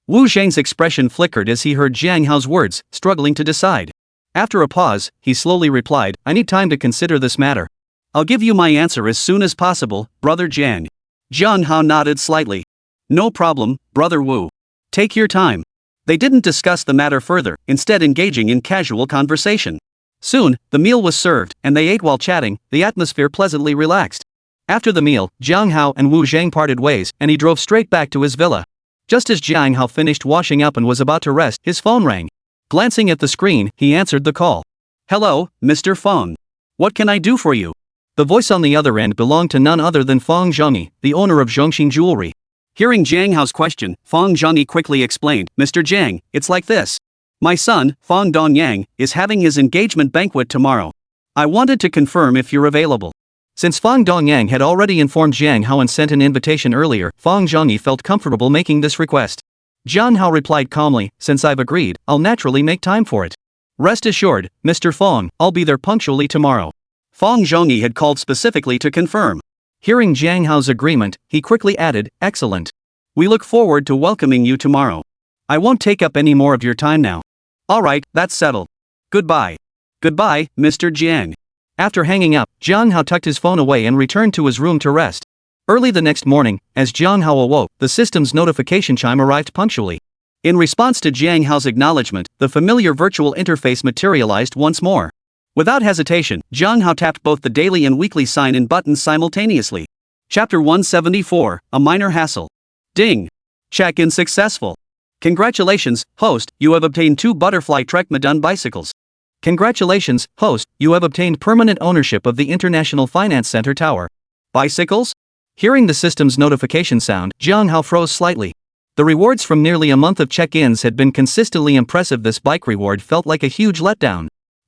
Wu Zhang's expression flickered as he heard Jiang Hao's words, struggling to decide. After a pause, he slowly replied, I need time to consider this matter. I'll give you my answer as soon as possible, Brother Jiang. Jiang Hao nodded slightly. No problem, Brother Wu. Take your time. They didn't discuss the matter further, instead engaging in casual conversation. Soon, the meal was served, and they ate while chatting, the atmosphere pleasantly relaxed. After the meal, Jiang Hao and Wu Zhang parted ways, and he drove straight back to his villa. Just as Jiang Hao finished washing up and was about to rest, his phone rang. Glancing at the screen, he answered the call. Hello, Mr. Feng. What can I do for you? The voice on the other end belonged to none other than Feng Zhongyi, the owner of Zhongxin Jewelry. Hearing Jiang Hao's question, Feng Zhongyi quickly explained, Mr. Jiang, it's like this. My son, Feng Dongyang, is having his engagement banquet tomorrow. I wanted to confirm if you're available. Since Feng Dongyang had already informed Jiang Hao and sent an invitation earlier, Feng Zhongyi felt comfortable making this request. Jiang Hao replied calmly, since I've agreed, I'll naturally make time for it. Rest assured, Mr. Feng, I'll be there punctually tomorrow. Feng Zhongyi had called specifically to confirm. Hearing Jiang Hao's agreement, he quickly added, excellent. We look forward to welcoming you tomorrow. I won't take up any more of your time now. Alright, that's settled. Goodbye. Goodbye, Mr. Jiang. After hanging up, Jiang Hao tucked his phone away and returned to his room to rest. Early the next morning, as Jiang Hao awoke, the system's notification chime arrived punctually. In response to Jiang Hao's acknowledgement, the familiar virtual interface materialized once more. Without hesitation, Jiang Hao tapped both the daily and weekly sign-in buttons simultaneously. Chapter 174, A Minor Hassle. Ding! Check-in successful. Congratulations, host, you have obtained 2 Butterfly Trek Madun bicycles. Congratulations, host, you have obtained permanent ownership of the International Finance Center Tower. Bicycles? Hearing the system's notification sound, Jiang Hao froze slightly. The rewards from nearly a month of check-ins had been consistently impressive. This bike reward felt like a huge letdown.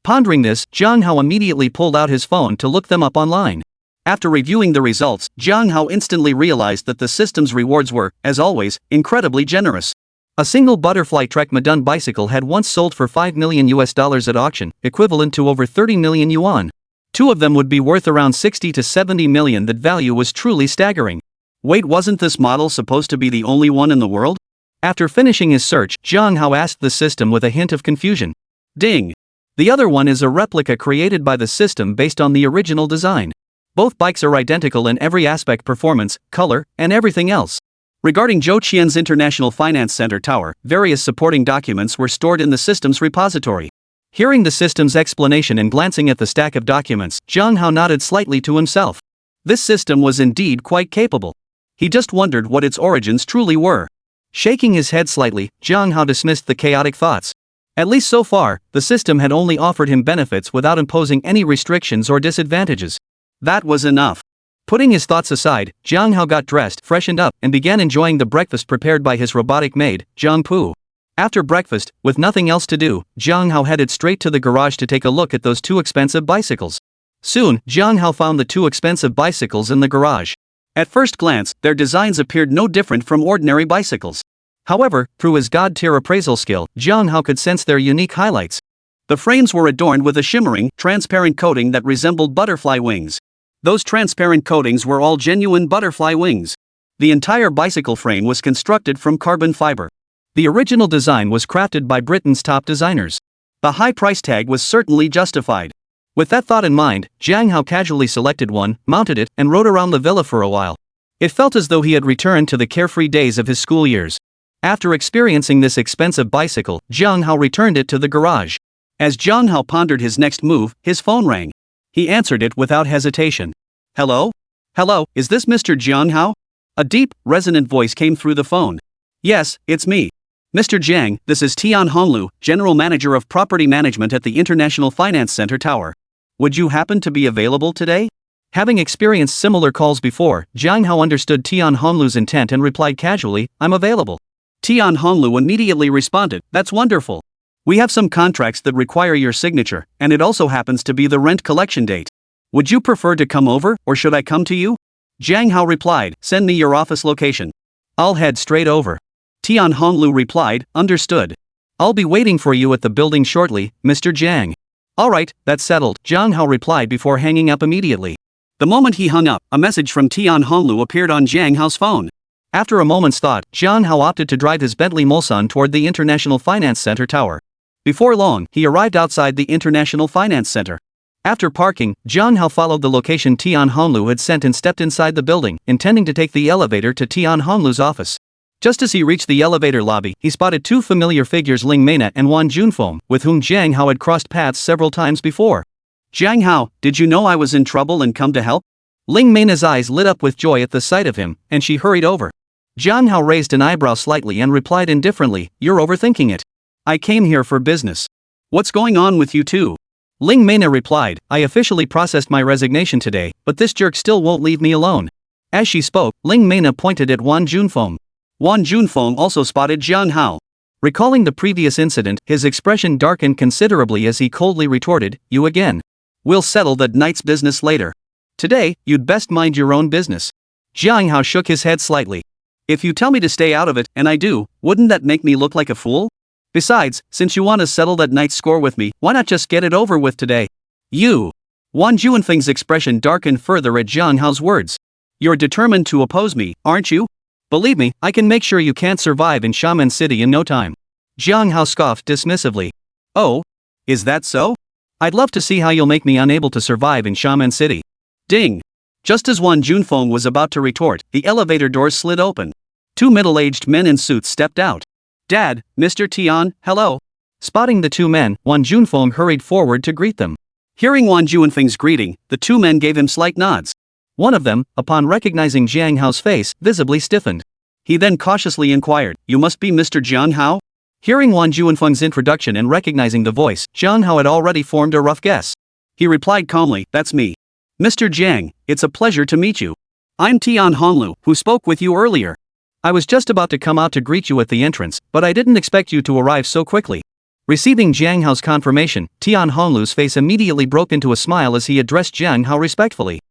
Pondering this, Jiang Hao immediately pulled out his phone to look them up online. After reviewing the results, Jiang Hao instantly realized that the system's rewards were, as always, incredibly generous. A single butterfly trek Madun bicycle had once sold for $5 million at auction, equivalent to over 30 million yuan. Two of them would be worth around 60 to 70 million. That value was truly staggering. Wait, wasn't this model supposed to be the only one in the world? After finishing his search, Jiang Hao asked the system with a hint of confusion. Ding! The other one is a replica created by the system based on the original design. Both bikes are identical in every aspect: performance, color, and everything else. Regarding Zhou Qian's International Finance Center tower, various supporting documents were stored in the system's repository. Hearing the system's explanation and glancing at the stack of documents, Jiang Hao nodded slightly to himself. This system was indeed quite capable. He just wondered what its origins truly were. Shaking his head slightly, Jiang Hao dismissed the chaotic thoughts. At least so far, the system had only offered him benefits without imposing any restrictions or disadvantages. That was enough. Putting his thoughts aside, Jiang Hao got dressed, freshened up, and began enjoying the breakfast prepared by his robotic maid, Jiang Pu. After breakfast, with nothing else to do, Jiang Hao headed straight to the garage to take a look at those two expensive bicycles. Soon, Jiang Hao found the two expensive bicycles in the garage. At first glance, their designs appeared no different from ordinary bicycles. However, through his god-tier appraisal skill, Jiang Hao could sense their unique highlights. The frames were adorned with a shimmering, transparent coating that resembled butterfly wings. Those transparent coatings were all genuine butterfly wings. The entire bicycle frame was constructed from carbon fiber. The original design was crafted by Britain's top designers. The high price tag was certainly justified. With that thought in mind, Jiang Hao casually selected one, mounted it, and rode around the villa for a while. It felt as though he had returned to the carefree days of his school years. After experiencing this expensive bicycle, Jiang Hao returned it to the garage. As Jiang Hao pondered his next move, his phone rang. He answered it without hesitation. Hello? Hello, is this Mr. Jiang Hao? A deep, resonant voice came through the phone. Yes, it's me. Mr. Jiang, this is Tian Honglu, General Manager of Property Management at the International Finance Center Tower. Would you happen to be available today? Having experienced similar calls before, Jiang Hao understood Tian Honglu's intent and replied casually, I'm available. Tian Honglu immediately responded, that's wonderful. We have some contracts that require your signature, and it also happens to be the rent collection date. Would you prefer to come over, or should I come to you? Jiang Hao replied, send me your office location. I'll head straight over. Tian Honglu replied, understood. I'll be waiting for you at the building shortly, Mr. Jiang. Alright, that's settled, Jiang Hao replied before hanging up immediately. The moment he hung up, a message from Tian Honglu appeared on Jiang Hao's phone. After a moment's thought, Jiang Hao opted to drive his Bentley Mulsanne toward the International Finance Center Tower. Before long, he arrived outside the International Finance Center. After parking, Jiang Hao followed the location Tian Honglu had sent and stepped inside the building, intending to take the elevator to Tian Honglu's office. Just as he reached the elevator lobby, he spotted two familiar figures, Ling Mena and Wan Junfeng, with whom Jiang Hao had crossed paths several times before. Jiang Hao, did you know I was in trouble and come to help? Ling Mena's eyes lit up with joy at the sight of him, and she hurried over. Jiang Hao raised an eyebrow slightly and replied indifferently, you're overthinking it. I came here for business. What's going on with you two? Ling Mena replied, I officially processed my resignation today, but this jerk still won't leave me alone. As she spoke, Ling Mena pointed at Wan Junfeng. Wan Junfeng also spotted Jiang Hao. Recalling the previous incident, his expression darkened considerably as he coldly retorted, you again. We'll settle that night's business later. Today, you'd best mind your own business. Jiang Hao shook his head slightly. If you tell me to stay out of it, and I do, wouldn't that make me look like a fool? Besides, since you want to settle that night's score with me, why not just get it over with today? You. Wan Junfeng's expression darkened further at Jiang Hao's words. You're determined to oppose me, aren't you? Believe me, I can make sure you can't survive in Xiamen City in no time. Jiang Hao scoffed dismissively. Oh? Is that so? I'd love to see how you'll make me unable to survive in Xiamen City. Ding! Just as Wan Junfeng was about to retort, the elevator doors slid open. Two middle-aged men in suits stepped out. Dad, Mr. Tian, hello. Spotting the two men, Wan Junfeng hurried forward to greet them. Hearing Wan Junfeng's greeting, the two men gave him slight nods. One of them, upon recognizing Jiang Hao's face, visibly stiffened. He then cautiously inquired, you must be Mr. Jiang Hao? Hearing Wan Junfeng's introduction and recognizing the voice, Jiang Hao had already formed a rough guess. He replied calmly, that's me. Mr. Jiang, it's a pleasure to meet you. I'm Tian Honglu, who spoke with you earlier. I was just about to come out to greet you at the entrance, but I didn't expect you to arrive so quickly. Receiving Jiang Hao's confirmation, Tian Honglu's face immediately broke into a smile as he addressed Jiang Hao respectfully.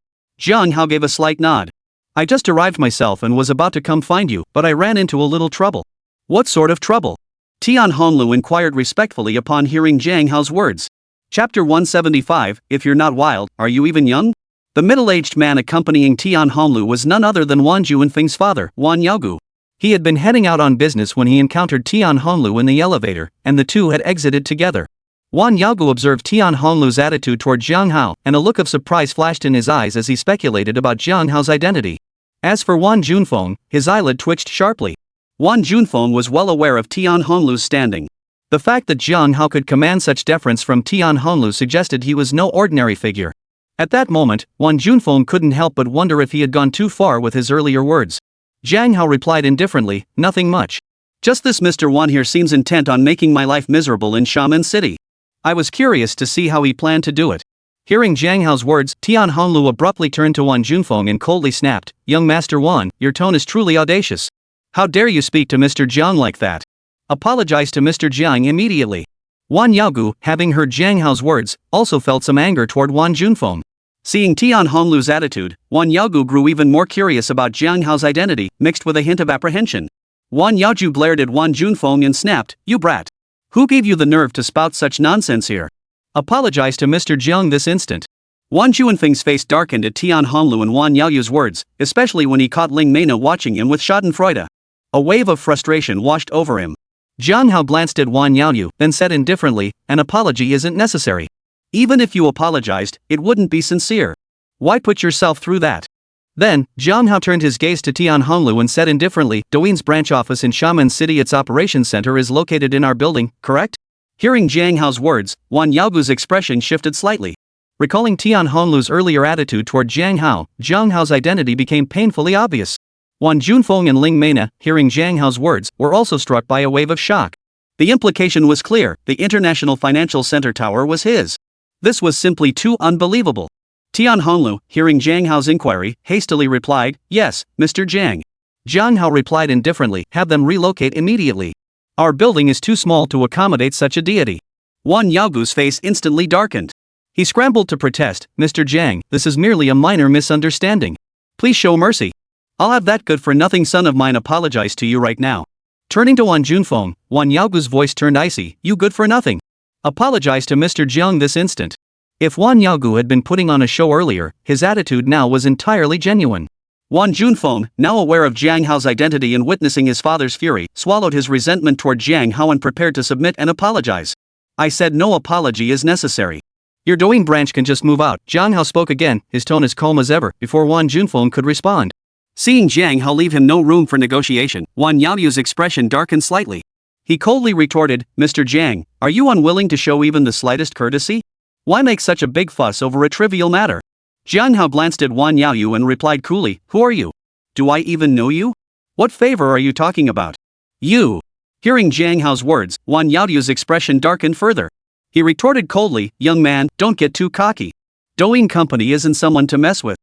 Jiang Hao gave a slight nod. I just arrived myself and was about to come find you, but I ran into a little trouble. What sort of trouble? Tian Honglu inquired respectfully upon hearing Jiang Hao's words. Chapter 175, If You're Not Wild, Are You Even Young? The middle-aged man accompanying Tian Honglu was none other than Wan Juanfeng's father, Wan Yaogu. He had been heading out on business when he encountered Tian Honglu in the elevator, and the two had exited together. Wan Yaogu observed Tian Honglu's attitude toward Jiang Hao, and a look of surprise flashed in his eyes as he speculated about Jiang Hao's identity. As for Wan Junfeng, his eyelid twitched sharply. Wan Junfeng was well aware of Tian Honglu's standing. The fact that Jiang Hao could command such deference from Tian Honglu suggested he was no ordinary figure. At that moment, Wan Junfeng couldn't help but wonder if he had gone too far with his earlier words. Jiang Hao replied indifferently, nothing much. Just this Mr. Wan here seems intent on making my life miserable in Xiamen City. I was curious to see how he planned to do it. Hearing Jiang Hao's words, Tian Honglu abruptly turned to Wan Junfeng and coldly snapped, Young Master Wan, your tone is truly audacious. How dare you speak to Mr. Jiang like that? Apologize to Mr. Jiang immediately. Wan Yaogu, having heard Jiang Hao's words, also felt some anger toward Wan Junfeng. Seeing Tian Honglu's attitude, Wan Yaogu grew even more curious about Jiang Hao's identity, mixed with a hint of apprehension. Wan Yaoju glared at Wan Junfeng and snapped, You brat! Who gave you the nerve to spout such nonsense here? Apologize to Mr. Jiang this instant. Wan Juanfeng's face darkened at Tian Honglu and Wan Yaoyu's words, especially when he caught Ling Mena watching him with schadenfreude. A wave of frustration washed over him. Jiang Hao glanced at Wan Yaoyu, then said indifferently, An apology isn't necessary. Even if you apologized, it wouldn't be sincere. Why put yourself through that? Then, Jiang Hao turned his gaze to Tian Honglu and said indifferently, Douyin's branch office in Xiamen City, its operations center is located in our building, correct? Hearing Jiang Hao's words, Wan Yaogu's expression shifted slightly. Recalling Tian Honglu's earlier attitude toward Jiang Hao's identity became painfully obvious. Wan Junfeng and Ling Mena, hearing Jiang Hao's words, were also struck by a wave of shock. The implication was clear, the International Financial Center tower was his. This was simply too unbelievable. Tian Honglu, hearing Jiang Hao's inquiry, hastily replied, Yes, Mr. Jiang. Jiang Hao replied indifferently, Have them relocate immediately. Our building is too small to accommodate such a deity. Wan Yaogu's face instantly darkened. He scrambled to protest, Mr. Jiang, this is merely a minor misunderstanding. Please show mercy. I'll have that good-for-nothing son of mine apologize to you right now. Turning to Wan Junfeng, Wan Yaogu's voice turned icy, You good-for-nothing. Apologize to Mr. Jiang this instant. If Wan Yaogu had been putting on a show earlier, his attitude now was entirely genuine. Wan Junfeng, now aware of Jiang Hao's identity and witnessing his father's fury, swallowed his resentment toward Jiang Hao and prepared to submit and apologize. I said no apology is necessary. Your Douyin branch can just move out. Jiang Hao spoke again, his tone as calm as ever, before Wan Junfeng could respond. Seeing Jiang Hao leave him no room for negotiation, Wan Yaoyu's expression darkened slightly. He coldly retorted, Mr. Jiang, are you unwilling to show even the slightest courtesy? Why make such a big fuss over a trivial matter? Jiang Hao glanced at Wan Yaoyu and replied coolly, Who are you? Do I even know you? What favor are you talking about? You. Hearing Jiang Hao's words, Wan Yaoyu's expression darkened further. He retorted coldly, Young man, don't get too cocky. Douyin Company isn't someone to mess with.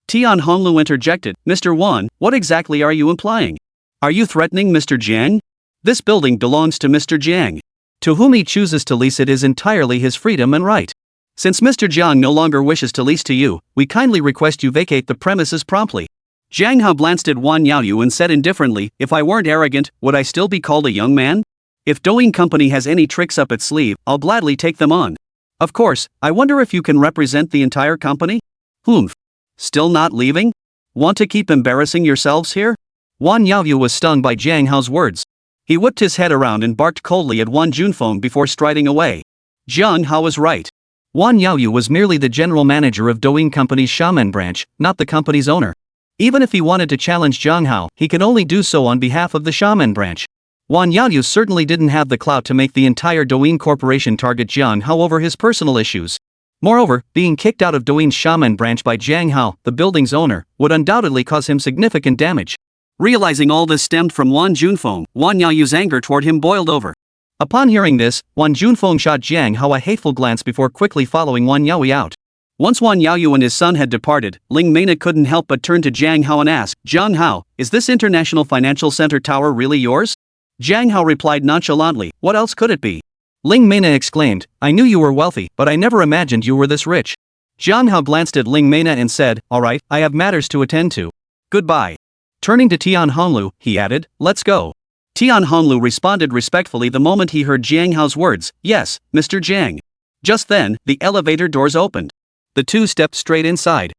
Tian Honglu interjected, Mr. Wan, what exactly are you implying? Are you threatening Mr. Jiang? This building belongs to Mr. Jiang. To whom he chooses to lease it is entirely his freedom and right. Since Mr. Jiang no longer wishes to lease to you, we kindly request you vacate the premises promptly. Jiang Hao glanced at Wan Yaoyu and said indifferently, If I weren't arrogant, would I still be called a young man? If Douyin Company has any tricks up its sleeve, I'll gladly take them on. Of course, I wonder if you can represent the entire company? Humph. Still not leaving? Want to keep embarrassing yourselves here? Wan Yaoyu was stung by Jiang Hao's words. He whipped his head around and barked coldly at Wan Junfeng before striding away. Jiang Hao was right. Wan Yaoyu was merely the general manager of Douyin Company's Xiamen branch, not the company's owner. Even if he wanted to challenge Jiang Hao, he could only do so on behalf of the Xiamen branch. Wan Yaoyu certainly didn't have the clout to make the entire Douyin Corporation target Jiang Hao over his personal issues. Moreover, being kicked out of Douyin's Xiamen branch by Jiang Hao, the building's owner, would undoubtedly cause him significant damage. Realizing all this stemmed from Wan Junfeng, Wan Yaoyu's anger toward him boiled over. Upon hearing this, Wan Junfeng shot Jiang Hao a hateful glance before quickly following Wan Yaoyu out. Once Wan Yaoyu and his son had departed, Ling Mena couldn't help but turn to Jiang Hao and ask, Jiang Hao, is this International Financial Center tower really yours? Jiang Hao replied nonchalantly, What else could it be? Ling Mena exclaimed, I knew you were wealthy, but I never imagined you were this rich. Jiang Hao glanced at Ling Mena and said, alright, I have matters to attend to. Goodbye. Turning to Tian Honglu, he added, let's go. Tian Honglu responded respectfully the moment he heard Jiang Hao's words, yes, Mr. Jiang. Just then, the elevator doors opened. The two stepped straight inside.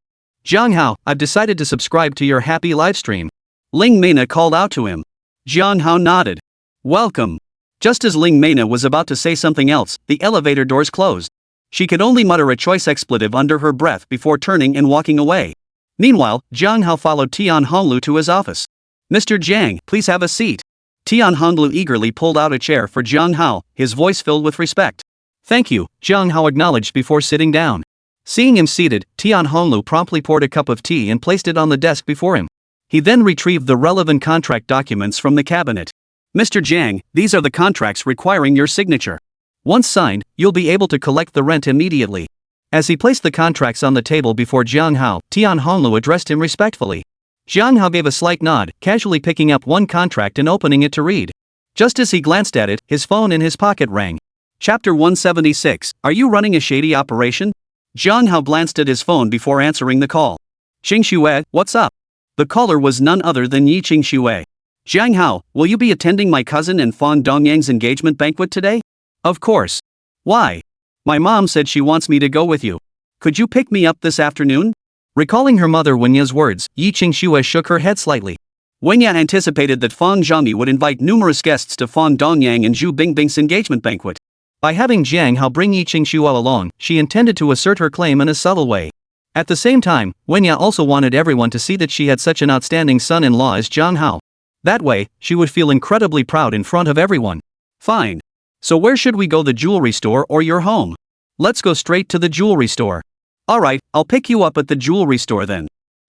Jiang Hao, I've decided to subscribe to your happy livestream. Ling Mena called out to him. Jiang Hao nodded. Welcome. Just as Ling Mena was about to say something else, the elevator doors closed. She could only mutter a choice expletive under her breath before turning and walking away. Meanwhile, Jiang Hao followed Tian Honglu to his office. Mr. Jiang, please have a seat. Tian Honglu eagerly pulled out a chair for Jiang Hao, his voice filled with respect. Thank you, Jiang Hao acknowledged before sitting down. Seeing him seated, Tian Honglu promptly poured a cup of tea and placed it on the desk before him. He then retrieved the relevant contract documents from the cabinet. Mr. Jiang, these are the contracts requiring your signature. Once signed, you'll be able to collect the rent immediately. As he placed the contracts on the table before Jiang Hao, Tian Honglu addressed him respectfully. Jiang Hao gave a slight nod, casually picking up one contract and opening it to read. Just as he glanced at it, his phone in his pocket rang. Chapter 176, Are you running a shady operation? Jiang Hao glanced at his phone before answering the call. Xingxue, what's up? The caller was none other than Yi Xingxue. Jiang Hao, will you be attending my cousin and Fang Dongyang's engagement banquet today? Of course. Why? My mom said she wants me to go with you. Could you pick me up this afternoon? Recalling her mother Wenya's words, Yi Qingxue shook her head slightly. Wenya anticipated that Fang Zhami would invite numerous guests to Fang Dongyang and Zhu Bingbing's engagement banquet. By having Jiang Hao bring Yi Qingxue along, she intended to assert her claim in a subtle way. At the same time, Wenya also wanted everyone to see that she had such an outstanding son-in-law as Jiang Hao. That way, she would feel incredibly proud in front of everyone. Fine. So where should we go, the jewelry store or your home? Let's go straight to the jewelry store. Alright, I'll pick you up at the jewelry store then.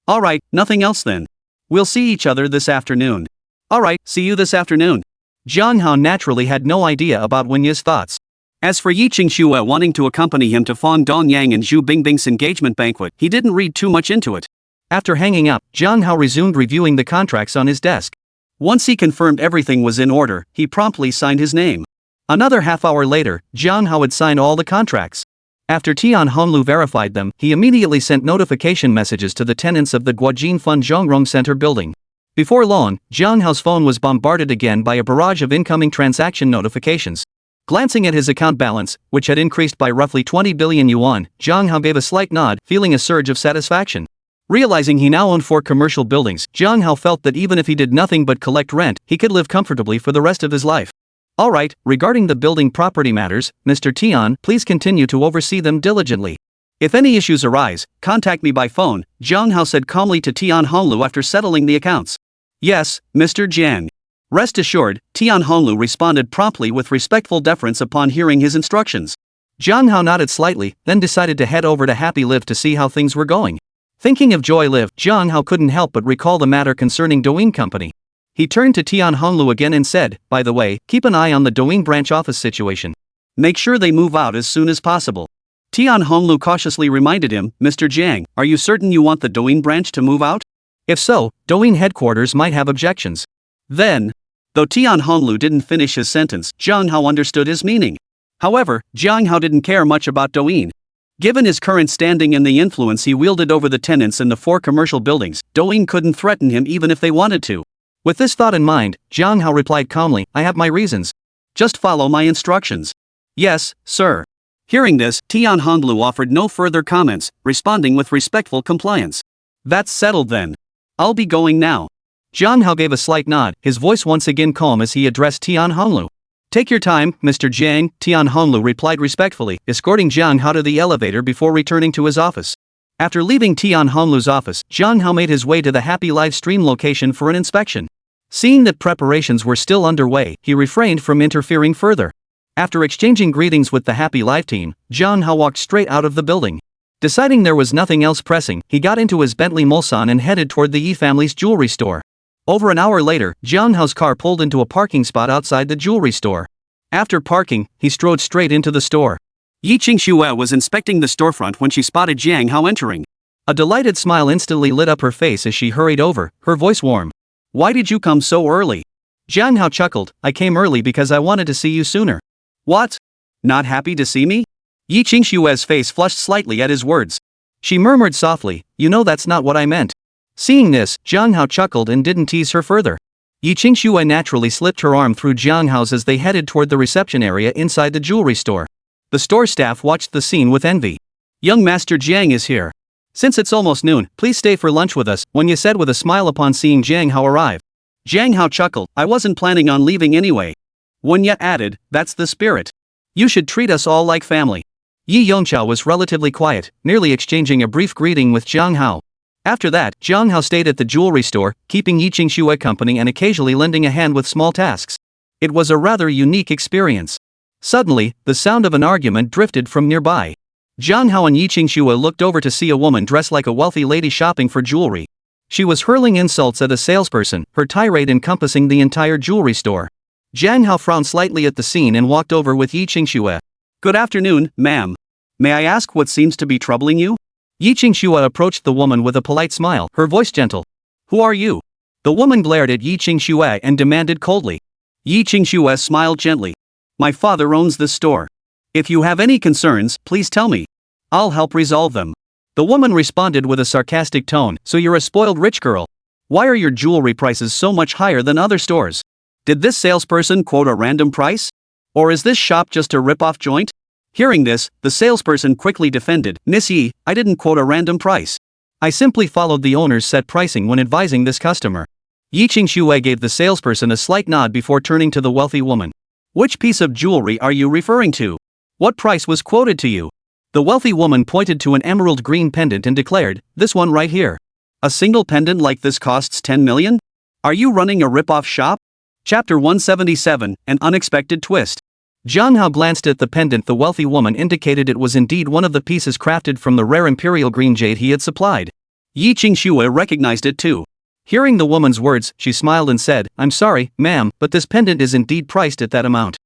Alright, nothing else then. We'll see each other this afternoon. Alright, see you this afternoon. Jiang Hao naturally had no idea about Wenya's thoughts. As for Yi Qingxue wanting to accompany him to Fang Dongyang and Zhu Bingbing's engagement banquet, he didn't read too much into it. After hanging up, Jiang Hao resumed reviewing the contracts on his desk. Once he confirmed everything was in order, he promptly signed his name. Another half hour later, Jiang Hao had signed all the contracts. After Tian Honglu verified them, he immediately sent notification messages to the tenants of the Guojin Fun Zhongrong Center building. Before long, Jiang Hao's phone was bombarded again by a barrage of incoming transaction notifications. Glancing at his account balance, which had increased by roughly 20 billion yuan, Jiang Hao gave a slight nod, feeling a surge of satisfaction. Realizing he now owned 4 commercial buildings, Jiang Hao felt that even if he did nothing but collect rent, he could live comfortably for the rest of his life. Alright, regarding the building property matters, Mr. Tian, please continue to oversee them diligently. If any issues arise, contact me by phone, Jiang Hao said calmly to Tian Honglu after settling the accounts. Yes, Mr. Jiang. Rest assured, Tian Honglu responded promptly with respectful deference upon hearing his instructions. Jiang Hao nodded slightly, then decided to head over to Happy Live to see how things were going. Thinking of Joy Live, Jiang Hao couldn't help but recall the matter concerning Douyin Company. He turned to Tian Honglu again and said, by the way, keep an eye on the Douyin branch office situation. Make sure they move out as soon as possible. Tian Honglu cautiously reminded him, Mr. Jiang, are you certain you want the Douyin branch to move out? If so, Douyin headquarters might have objections. Then, though Tian Honglu didn't finish his sentence, Jiang Hao understood his meaning. However, Jiang Hao didn't care much about Douyin. Given his current standing and the influence he wielded over the tenants in the 4 commercial buildings, Douyin couldn't threaten him even if they wanted to. With this thought in mind, Jiang Hao replied calmly, I have my reasons. Just follow my instructions. Yes, sir. Hearing this, Tian Honglu offered no further comments, responding with respectful compliance. That's settled then. I'll be going now. Jiang Hao gave a slight nod, his voice once again calm as he addressed Tian Honglu. Take your time, Mr. Jiang, Tian Honglu replied respectfully, escorting Jiang Hao to the elevator before returning to his office. After leaving Tian Honglu's office, Jiang Hao made his way to the Happy Live stream location for an inspection. Seeing that preparations were still underway, he refrained from interfering further. After exchanging greetings with the Happy Live team, Jiang Hao walked straight out of the building. Deciding there was nothing else pressing, he got into his Bentley Mulsanne and headed toward the Yi family's jewelry store. Over an hour later, Jiang Hao's car pulled into a parking spot outside the jewelry store. After parking, he strode straight into the store. Yi Qingxue was inspecting the storefront when she spotted Jiang Hao entering. A delighted smile instantly lit up her face as she hurried over, her voice warm. Why did you come so early? Jiang Hao chuckled, I came early because I wanted to see you sooner. What? Not happy to see me? Yi Qingshue's face flushed slightly at his words. She murmured softly, you know that's not what I meant. Seeing this, Jiang Hao chuckled and didn't tease her further. Yi Qingxue naturally slipped her arm through Jiang Hao's as they headed toward the reception area inside the jewelry store. The store staff watched the scene with envy. Young Master Jiang is here. Since it's almost noon, please stay for lunch with us, Wen Ye said with a smile upon seeing Jiang Hao arrive. Jiang Hao chuckled, I wasn't planning on leaving anyway. Wen Ye added, that's the spirit. You should treat us all like family. Yi Yongqiao was relatively quiet, merely exchanging a brief greeting with Jiang Hao. After that, Jiang Hao stayed at the jewelry store, keeping Yi Qingxue company and occasionally lending a hand with small tasks. It was a rather unique experience. Suddenly, the sound of an argument drifted from nearby. Jiang Hao and Yi Qingxue looked over to see a woman dressed like a wealthy lady shopping for jewelry. She was hurling insults at a salesperson, her tirade encompassing the entire jewelry store. Jiang Hao frowned slightly at the scene and walked over with Yi Qingxue. Good afternoon, ma'am. May I ask what seems to be troubling you? Yi Qingxue approached the woman with a polite smile, her voice gentle. Who are you? The woman glared at Yi Qingxue and demanded coldly. Yi Qingxue smiled gently. My father owns this store. If you have any concerns, please tell me. I'll help resolve them. The woman responded with a sarcastic tone, so you're a spoiled rich girl. Why are your jewelry prices so much higher than other stores? Did this salesperson quote a random price? Or is this shop just a rip-off joint? Hearing this, the salesperson quickly defended, Miss Yi, I didn't quote a random price. I simply followed the owner's set pricing when advising this customer. Yi Qingxue gave the salesperson a slight nod before turning to the wealthy woman. Which piece of jewelry are you referring to? What price was quoted to you? The wealthy woman pointed to an emerald green pendant and declared, this one right here. A single pendant like this costs 10 million? Are you running a rip-off shop? Chapter 177, An Unexpected Twist. Jiang Hao glanced at the pendant. The wealthy woman indicated it was indeed one of the pieces crafted from the rare imperial green jade he had supplied. Yi Qingxue recognized it too. Hearing the woman's words, she smiled and said, I'm sorry, ma'am, but this pendant is indeed priced at that amount.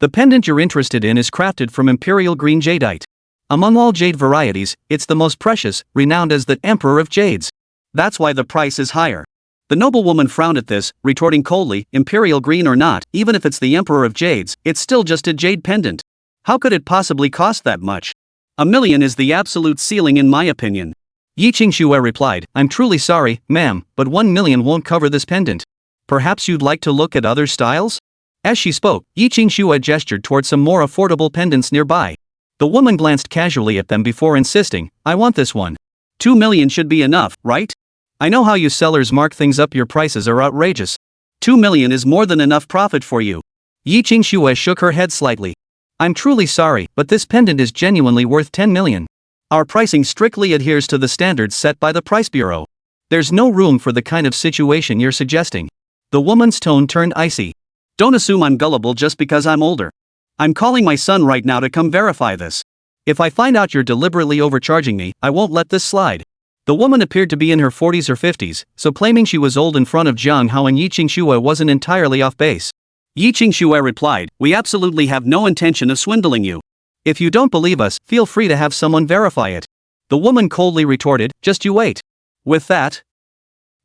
The pendant you're interested in is crafted from imperial green jadeite. Among all jade varieties, it's the most precious, renowned as the Emperor of Jades. That's why the price is higher. The noblewoman frowned at this, retorting coldly, imperial green or not, even if it's the Emperor of Jades, it's still just a jade pendant. How could it possibly cost that much? 1 million is the absolute ceiling in my opinion. Yi Qingxue replied, I'm truly sorry, ma'am, but 1 million won't cover this pendant. Perhaps you'd like to look at other styles? As she spoke, Yi Qingxue gestured toward some more affordable pendants nearby. The woman glanced casually at them before insisting, I want this one. 2 million should be enough, right? I know how you sellers mark things up, your prices are outrageous. 2 million is more than enough profit for you. Yi Qingxue shook her head slightly. I'm truly sorry, but this pendant is genuinely worth 10 million. Our pricing strictly adheres to the standards set by the Price Bureau. There's no room for the kind of situation you're suggesting. The woman's tone turned icy. Don't assume I'm gullible just because I'm older. I'm calling my son right now to come verify this. If I find out you're deliberately overcharging me, I won't let this slide. The woman appeared to be in her 40s or 50s, so claiming she was old in front of Jiang Hao and Yi Qingxue wasn't entirely off base. Yi Qingxue replied, we absolutely have no intention of swindling you. If you don't believe us, feel free to have someone verify it. The woman coldly retorted, just you wait. With that,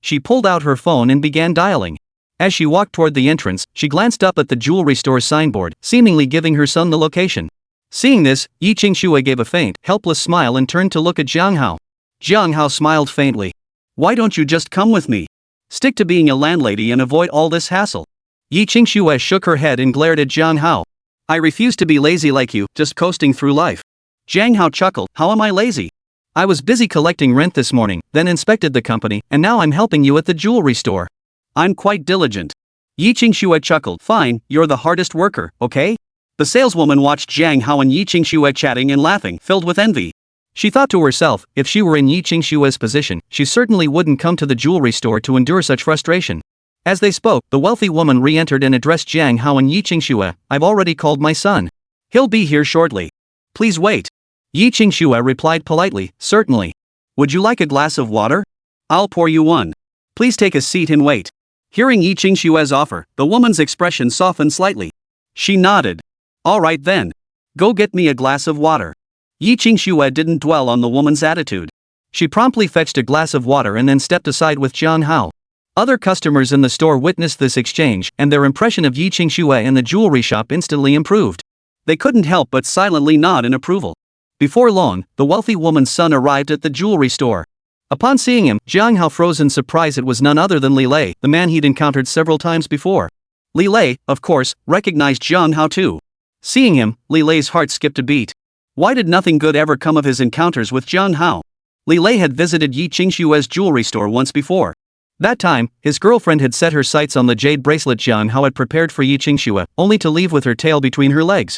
she pulled out her phone and began dialing. As she walked toward the entrance, she glanced up at the jewelry store's signboard, seemingly giving her son the location. Seeing this, Yi Qingxue gave a faint, helpless smile and turned to look at Jiang Hao. Jiang Hao smiled faintly. Why don't you just come with me? Stick to being a landlady and avoid all this hassle. Yi Qingxue shook her head and glared at Jiang Hao. I refuse to be lazy like you, just coasting through life. Jiang Hao chuckled, how am I lazy? I was busy collecting rent this morning, then inspected the company, and now I'm helping you at the jewelry store. I'm quite diligent. Yi Qingxue chuckled, fine, you're the hardest worker, okay? The saleswoman watched Jiang Hao and Yi Qingxue chatting and laughing, filled with envy. She thought to herself, if she were in Yi Qingxue's position, she certainly wouldn't come to the jewelry store to endure such frustration. As they spoke, the wealthy woman re-entered and addressed Jiang Hao and Yi Qingxue, I've already called my son. He'll be here shortly. Please wait. Yi Qingxue replied politely, certainly. Would you like a glass of water? I'll pour you one. Please take a seat and wait. Hearing Yi Qingxue's offer, the woman's expression softened slightly. She nodded. All right then. Go get me a glass of water. Yi Qingxue didn't dwell on the woman's attitude. She promptly fetched a glass of water and then stepped aside with Jiang Hao. Other customers in the store witnessed this exchange, and their impression of Yi Qingxue and the jewelry shop instantly improved. They couldn't help but silently nod in approval. Before long, the wealthy woman's son arrived at the jewelry store. Upon seeing him, Jiang Hao froze in surprise. It was none other than Li Lei, the man he'd encountered several times before. Li Lei, of course, recognized Jiang Hao too. Seeing him, Li Lei's heart skipped a beat. Why did nothing good ever come of his encounters with Jiang Hao? Li Lei had visited Yi Qingshue's jewelry store once before. That time, his girlfriend had set her sights on the jade bracelet Jiang Hao had prepared for Yi Qingxue, only to leave with her tail between her legs.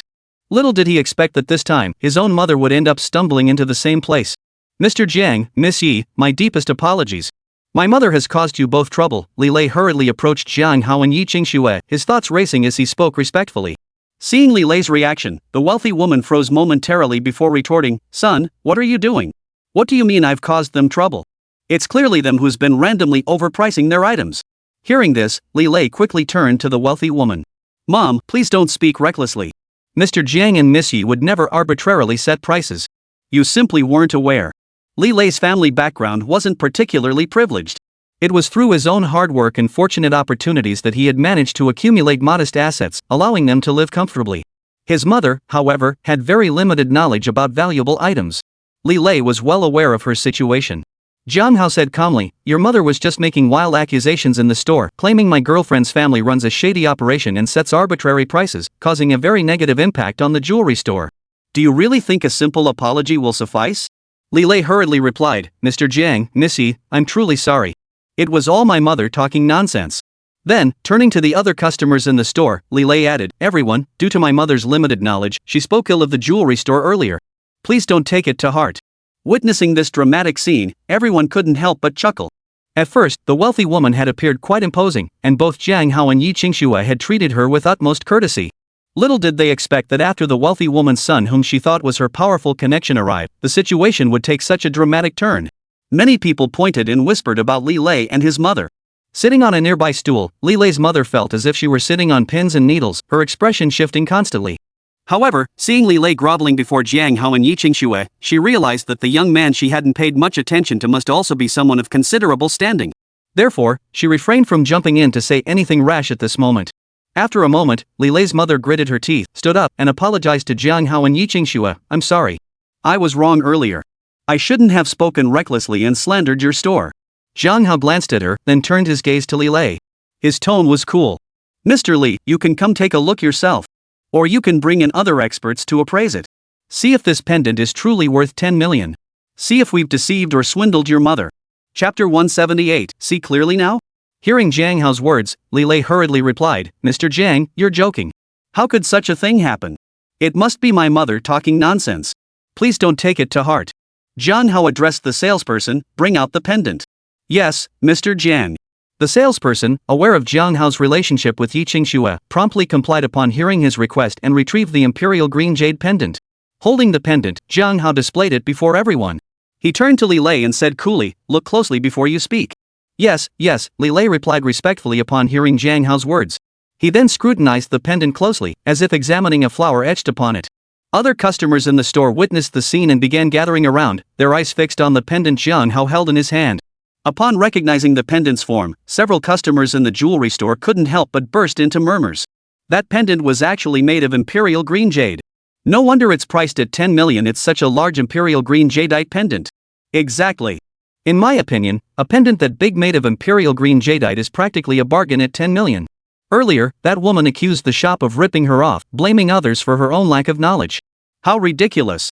Little did he expect that this time, his own mother would end up stumbling into the same place. Mr. Jiang, Miss Yi, my deepest apologies. My mother has caused you both trouble. Li Lei hurriedly approached Jiang Hao and Yi Qingxue, his thoughts racing as he spoke respectfully. Seeing Li Lei's reaction, the wealthy woman froze momentarily before retorting, "Son, what are you doing? What do you mean I've caused them trouble? It's clearly them who's been randomly overpricing their items." Hearing this, Li Lei quickly turned to the wealthy woman. "Mom, please don't speak recklessly. Mr. Jiang and Miss Yi would never arbitrarily set prices. You simply weren't aware." Li Lei's family background wasn't particularly privileged. It was through his own hard work and fortunate opportunities that he had managed to accumulate modest assets, allowing them to live comfortably. His mother, however, had very limited knowledge about valuable items. Li Lei was well aware of her situation. Jiang Hao said calmly, "Your mother was just making wild accusations in the store, claiming my girlfriend's family runs a shady operation and sets arbitrary prices, causing a very negative impact on the jewelry store. Do you really think a simple apology will suffice?" Li Lei hurriedly replied, "Mr. Jiang, Miss Yi, I'm truly sorry. It was all my mother talking nonsense." Then, turning to the other customers in the store, Li Lei added, "Everyone, due to my mother's limited knowledge, she spoke ill of the jewelry store earlier. Please don't take it to heart." Witnessing this dramatic scene, everyone couldn't help but chuckle. At first, the wealthy woman had appeared quite imposing, and both Jiang Hao and Yi Qingxue had treated her with utmost courtesy. Little did they expect that after the wealthy woman's son, whom she thought was her powerful connection, arrived, the situation would take such a dramatic turn. Many people pointed and whispered about Li Lei and his mother. Sitting on a nearby stool, Li Lei's mother felt as if she were sitting on pins and needles, her expression shifting constantly. However, seeing Li Lei groveling before Jiang Hao and Yi Qingxue, she realized that the young man she hadn't paid much attention to must also be someone of considerable standing. Therefore, she refrained from jumping in to say anything rash at this moment. After a moment, Li Lei's mother gritted her teeth, stood up, and apologized to Jiang Hao and Yi Qingxue. "I'm sorry. I was wrong earlier. I shouldn't have spoken recklessly and slandered your store." Jiang Hao glanced at her, then turned his gaze to Li Lei. His tone was cool. "Mr. Li, you can come take a look yourself. Or you can bring in other experts to appraise it. See if this pendant is truly worth 10 million. See if we've deceived or swindled your mother." Chapter 178, See clearly now? Hearing Jiang Hao's words, Li Lei hurriedly replied, "Mr. Jiang, you're joking. How could such a thing happen? It must be my mother talking nonsense. Please don't take it to heart." Jiang Hao addressed the salesperson, "Bring out the pendant." "Yes, Mr. Jiang." The salesperson, aware of Jiang Hao's relationship with Yi Qingxue, promptly complied upon hearing his request and retrieved the imperial green jade pendant. Holding the pendant, Jiang Hao displayed it before everyone. He turned to Li Lei and said coolly, "Look closely before you speak." Yes, Li Lei replied respectfully upon hearing Jiang Hao's words. He then scrutinized the pendant closely, as if examining a flower etched upon it. Other customers in the store witnessed the scene and began gathering around, their eyes fixed on the pendant Jiang Hao held in his hand. Upon recognizing the pendant's form, several customers in the jewelry store couldn't help but burst into murmurs. That pendant was actually made of imperial green jade. No wonder it's priced at 10 million. It's such a large imperial green jadeite pendant. Exactly. In my opinion, a pendant that big made of imperial green jadeite is practically a bargain at 10 million. Earlier, that woman accused the shop of ripping her off, blaming others for her own lack of knowledge. How ridiculous.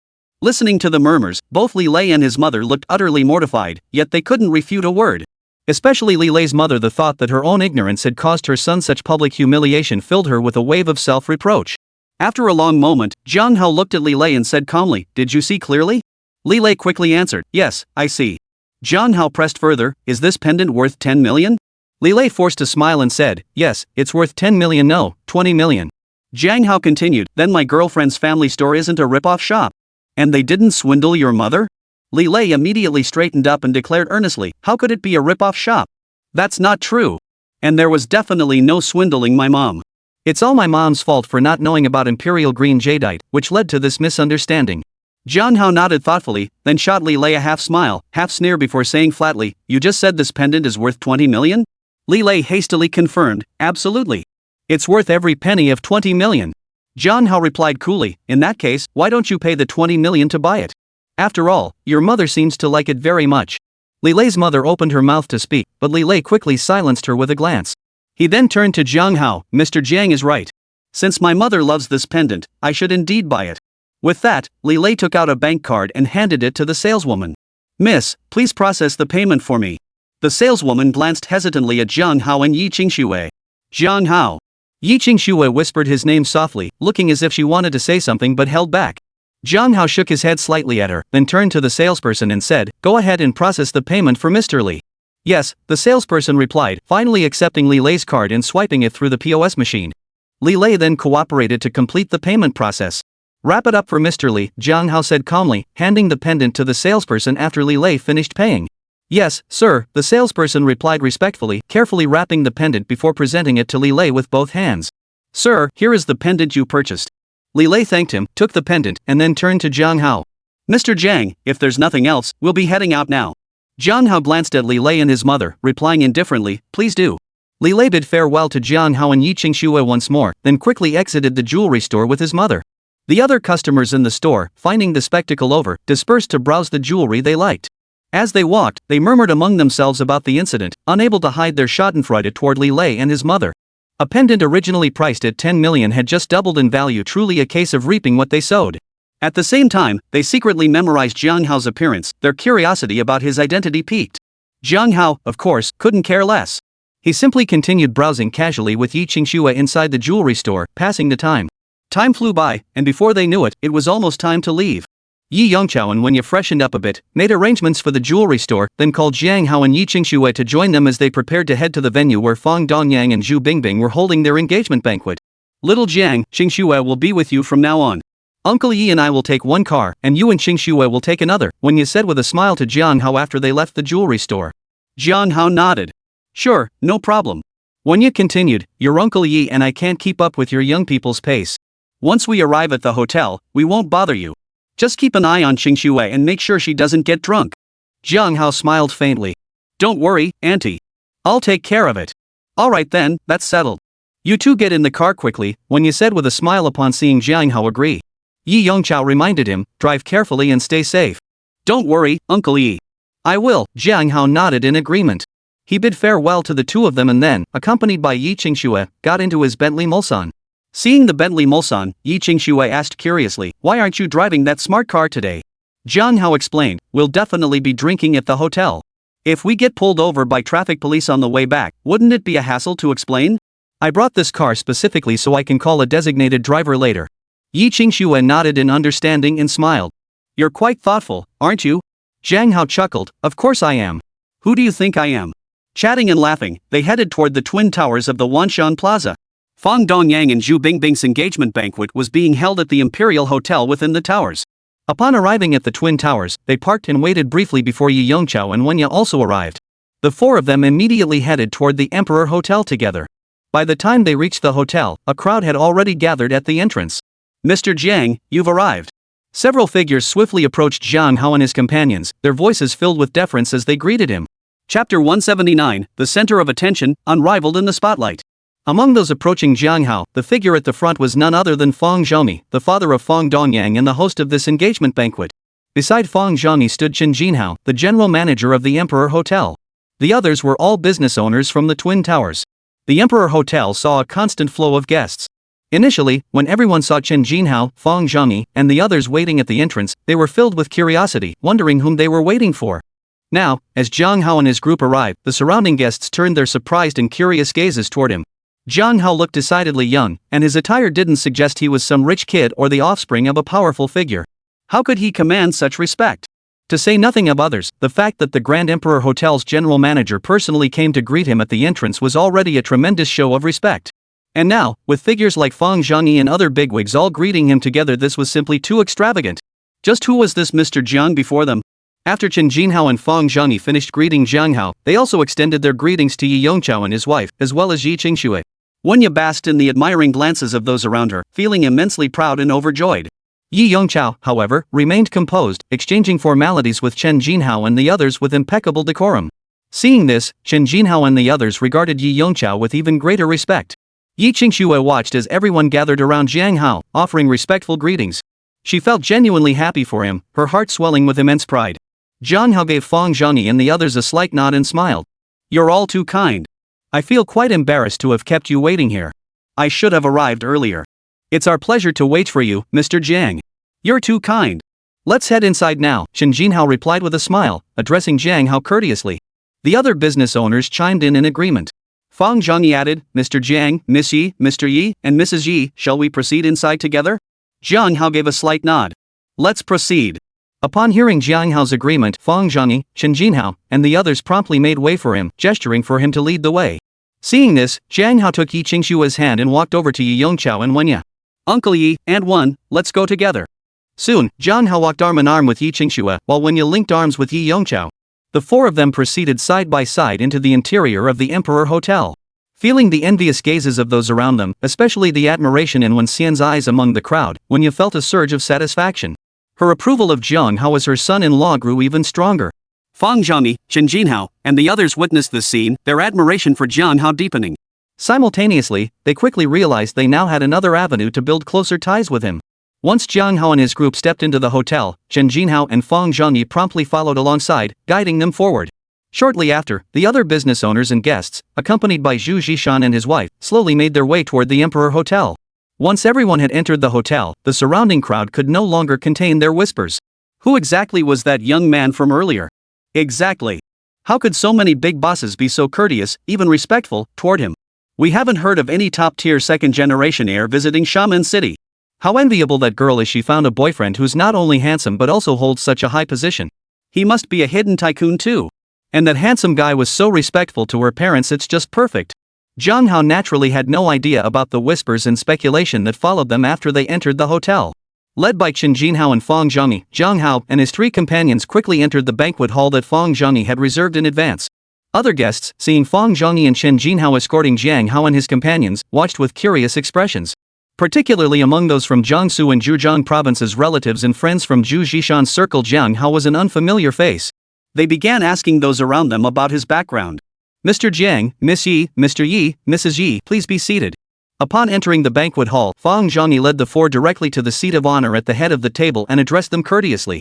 Listening to the murmurs, both Li Lei and his mother looked utterly mortified, yet they couldn't refute a word. Especially Li Lei's mother. The thought that her own ignorance had caused her son such public humiliation filled her with a wave of self-reproach. After a long moment, Jiang Hao looked at Li Lei and said calmly, "Did you see clearly?" Li Lei quickly answered, "Yes, I see." Jiang Hao pressed further, "Is this pendant worth 10 million? Li Lei forced a smile and said, "Yes, it's worth 10 million. No, 20 million. Jiang Hao continued, "Then my girlfriend's family store isn't a rip-off shop. And they didn't swindle your mother?" Li Lei immediately straightened up and declared earnestly, "How could it be a rip-off shop? That's not true. And there was definitely no swindling my mom. It's all my mom's fault for not knowing about imperial green jadeite, which led to this misunderstanding." Jiang Hao nodded thoughtfully, then shot Li Lei a half smile, half sneer before saying flatly, "You just said this pendant is worth 20 million? Li Lei hastily confirmed, "Absolutely. It's worth every penny of 20 million. Jiang Hao replied coolly, in that case, why don't you pay the 20 million to buy it? After all, your mother seems to like it very much. Li Lei's mother opened her mouth to speak, but Li Lei quickly silenced her with a glance. He then turned to Jiang Hao, Mr. Jiang is right. Since my mother loves this pendant, I should indeed buy it. With that, Li Lei took out a bank card and handed it to the saleswoman. Miss, please process the payment for me. The saleswoman glanced hesitantly at Jiang Hao and Yi Qingxue. Jiang Hao. Yi Qingxue whispered his name softly, looking as if she wanted to say something but held back. Jiang Hao shook his head slightly at her, then turned to the salesperson and said, go ahead and process the payment for Mr. Li. Yes, the salesperson replied, finally accepting Li Lei's card and swiping it through the POS machine. Li Lei then cooperated to complete the payment process. Wrap it up for Mr. Li, Jiang Hao said calmly, handing the pendant to the salesperson after Li Lei finished paying. Yes, sir, the salesperson replied respectfully, carefully wrapping the pendant before presenting it to Li Lei with both hands. Sir, here is the pendant you purchased. Li Lei thanked him, took the pendant, and then turned to Jiang Hao. Mr. Jiang, if there's nothing else, we'll be heading out now. Jiang Hao glanced at Li Lei and his mother, replying indifferently, please do. Li Lei bid farewell to Jiang Hao and Yi Qingxue once more, then quickly exited the jewelry store with his mother. The other customers in the store, finding the spectacle over, dispersed to browse the jewelry they liked. As they walked, they murmured among themselves about the incident, unable to hide their schadenfreude toward Li Lei and his mother. A pendant originally priced at 10 million had just doubled in value, truly a case of reaping what they sowed. At the same time, they secretly memorized Jiang Hao's appearance, their curiosity about his identity piqued. Jiang Hao, of course, couldn't care less. He simply continued browsing casually with Yi Qingxue inside the jewelry store, passing the time. Time flew by, and before they knew it, it was almost time to leave. Yi Yongchao and Wenya freshened up a bit, made arrangements for the jewelry store, then called Jiang Hao and Yi Qingxue to join them as they prepared to head to the venue where Fang Dongyang and Zhu Bingbing were holding their engagement banquet. Little Jiang, Qingxue will be with you from now on. Uncle Yi and I will take one car, and you and Qingxue will take another, Wenya said with a smile to Jiang Hao after they left the jewelry store. Jiang Hao nodded. Sure, no problem. Wenya continued, your Uncle Yi and I can't keep up with your young people's pace. Once we arrive at the hotel, we won't bother you. Just keep an eye on Qingxue and make sure she doesn't get drunk. Jiang Hao smiled faintly. Don't worry, Auntie. I'll take care of it. Alright then, that's settled. You two get in the car quickly, Wenya said with a smile upon seeing Jiang Hao agree. Yi Yongchao reminded him, drive carefully and stay safe. Don't worry, Uncle Yi. I will, Jiang Hao nodded in agreement. He bid farewell to the two of them and then, accompanied by Yi Qingxue, got into his Bentley Mulsanne. Seeing the Bentley Mulsanne, Yi Qingxue asked curiously, why aren't you driving that smart car today? Jiang Hao explained, we'll definitely be drinking at the hotel. If we get pulled over by traffic police on the way back, wouldn't it be a hassle to explain? I brought this car specifically so I can call a designated driver later. Yi Qingxue nodded in understanding and smiled. You're quite thoughtful, aren't you? Jiang Hao chuckled, of course I am. Who do you think I am? Chatting and laughing, they headed toward the twin towers of the Wanshan Plaza. Fang Dongyang and Zhu Bingbing's engagement banquet was being held at the Imperial Hotel within the towers. Upon arriving at the twin towers, they parked and waited briefly before Yi Yongchao and Wenya also arrived. The four of them immediately headed toward the Emperor Hotel together. By the time they reached the hotel, a crowd had already gathered at the entrance. Mr. Jiang, you've arrived. Several figures swiftly approached Jiang Hao and his companions, their voices filled with deference as they greeted him. Chapter 179, the center of attention, unrivaled in the spotlight. Among those approaching Jiang Hao, the figure at the front was none other than Fang Zhongmi, the father of Fang Dongyang and the host of this engagement banquet. Beside Fang Zhongmi stood Chen Jinhao, the general manager of the Emperor Hotel. The others were all business owners from the Twin Towers. The Emperor Hotel saw a constant flow of guests. Initially, when everyone saw Chen Jinhao, Fang Zhongmi, and the others waiting at the entrance, they were filled with curiosity, wondering whom they were waiting for. Now, as Jiang Hao and his group arrived, the surrounding guests turned their surprised and curious gazes toward him. Jiang Hao looked decidedly young, and his attire didn't suggest he was some rich kid or the offspring of a powerful figure. How could he command such respect? To say nothing of others, the fact that the Grand Emperor Hotel's general manager personally came to greet him at the entrance was already a tremendous show of respect. And now, with figures like Fang Zhongyi and other bigwigs all greeting him together, this was simply too extravagant. Just who was this Mr. Jiang before them? After Chen Jinhao and Fang Zhongyi finished greeting Jiang Hao, they also extended their greetings to Yi Yongchao and his wife, as well as Yi Qingxue. Wenya basked in the admiring glances of those around her, feeling immensely proud and overjoyed. Yi Yongchao, however, remained composed, exchanging formalities with Chen Jinhao and the others with impeccable decorum. Seeing this, Chen Jinhao and the others regarded Yi Yongchao with even greater respect. Yi Qingxue watched as everyone gathered around Jiang Hao, offering respectful greetings. She felt genuinely happy for him, her heart swelling with immense pride. Jiang Hao gave Fang Zhongyi and the others a slight nod and smiled. You're all too kind. I feel quite embarrassed to have kept you waiting here. I should have arrived earlier. It's our pleasure to wait for you, Mr. Jiang. You're too kind. Let's head inside now, Shen Jinhao replied with a smile, addressing Jiang Hao courteously. The other business owners chimed in agreement. Fang Zhongyi added, Mr. Jiang, Miss Yi, Mr. Yi, and Mrs. Yi, shall we proceed inside together? Jiang Hao gave a slight nod. Let's proceed. Upon hearing Jiang Hao's agreement, Fang Zhongyi, Shen Jinhao, and the others promptly made way for him, gesturing for him to lead the way. Seeing this, Jiang Hao took Yi Qingshua's hand and walked over to Yi Yongqiao and Wenya. Uncle Yi, and Wen, let's go together. Soon, Jiang Hao walked arm in arm with Yi Qingxue, while Wenya linked arms with Yi Yongqiao. The four of them proceeded side by side into the interior of the Emperor Hotel. Feeling the envious gazes of those around them, especially the admiration in Wen Xian's eyes among the crowd, Wenya felt a surge of satisfaction. Her approval of Jiang Hao as her son-in-law grew even stronger. Fang Zhongyi, Shen Jinhao, and the others witnessed this scene, their admiration for Jiang Hao deepening. Simultaneously, they quickly realized they now had another avenue to build closer ties with him. Once Jiang Hao and his group stepped into the hotel, Shen Jinhao and Fang Zhongyi promptly followed alongside, guiding them forward. Shortly after, the other business owners and guests, accompanied by Zhu Zhishan and his wife, slowly made their way toward the Emperor Hotel. Once everyone had entered the hotel, the surrounding crowd could no longer contain their whispers. Who exactly was that young man from earlier? Exactly. How could so many big bosses be so courteous, even respectful, toward him? We haven't heard of any top-tier second-generation heir visiting Shaman City. How enviable that girl is, she found a boyfriend who's not only handsome but also holds such a high position. He must be a hidden tycoon too. And that handsome guy was so respectful to her parents, it's just perfect. Jiang Hao naturally had no idea about the whispers and speculation that followed them after they entered the hotel. Led by Chen Jinhao and Fang Zhongyi, Jiang Hao and his three companions quickly entered the banquet hall that Fang Zhongyi had reserved in advance. Other guests, seeing Fang Zhongyi and Chen Jinhao escorting Jiang Hao and his companions, watched with curious expressions. Particularly among those from Jiangsu and Zhejiang provinces, relatives and friends from Zhu Zhishan's circle, Jiang Hao was an unfamiliar face. They began asking those around them about his background. Mr. Jiang, Miss Yi, Mr. Yi, Mrs. Yi, please be seated. Upon entering the banquet hall, Fang Zhongyi led the four directly to the seat of honor at the head of the table and addressed them courteously.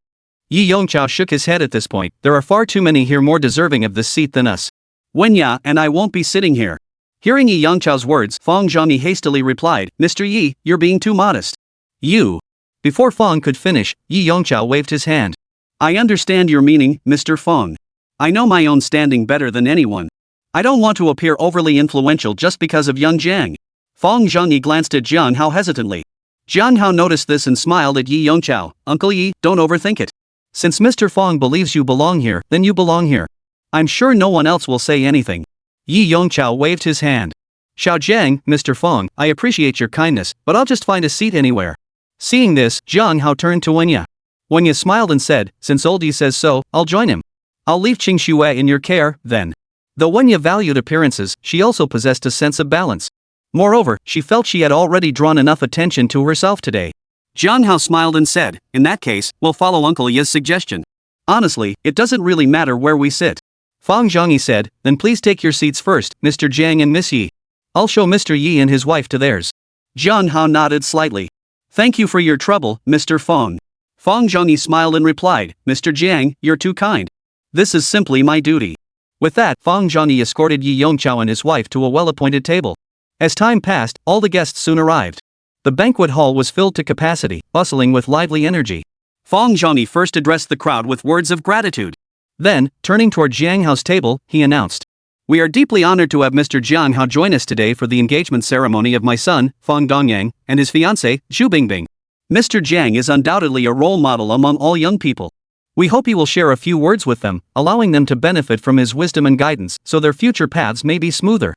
Yi Yongqiao shook his head at this point. There are far too many here more deserving of this seat than us. Wenya and I won't be sitting here. Hearing Yi Yongqiao's words, Fang Zhongyi hastily replied, Mr. Yi, you're being too modest. You. Before Fang could finish, Yi Yongqiao waved his hand. I understand your meaning, Mr. Fang. I know my own standing better than anyone. I don't want to appear overly influential just because of young Jiang. Fang Zhongyi glanced at Jiang Hao hesitantly. Jiang Hao noticed this and smiled at Yi Yongqiao. Uncle Yi, don't overthink it. Since Mr. Fang believes you belong here, then you belong here. I'm sure no one else will say anything. Yi Yongqiao waved his hand. Xiao Jiang, Mr. Fang, I appreciate your kindness, but I'll just find a seat anywhere. Seeing this, Jiang Hao turned to Wenya. Wenya smiled and said, since old Yi says so, I'll join him. I'll leave Qingxue in your care, then. Though Wenya valued appearances, she also possessed a sense of balance. Moreover, she felt she had already drawn enough attention to herself today. Jiang Hao smiled and said, in that case, we'll follow Uncle Yi's suggestion. Honestly, it doesn't really matter where we sit. Fang Zhongyi said, then please take your seats first, Mr. Jiang and Miss Yi. I'll show Mr. Yi and his wife to theirs. Jiang Hao nodded slightly. Thank you for your trouble, Mr. Fang. Fang Zhongyi smiled and replied, Mr. Jiang, you're too kind. This is simply my duty. With that, Fang Zhongyi escorted Yi Yongqiao and his wife to a well-appointed table. As time passed, all the guests soon arrived. The banquet hall was filled to capacity, bustling with lively energy. Fang Zhongyi first addressed the crowd with words of gratitude. Then, turning toward Jiang Hao's table, he announced, we are deeply honored to have Mr. Jiang Hao join us today for the engagement ceremony of my son, Fang Dongyang, and his fiancée, Zhu Bingbing. Mr. Jiang is undoubtedly a role model among all young people. We hope he will share a few words with them, allowing them to benefit from his wisdom and guidance, so their future paths may be smoother.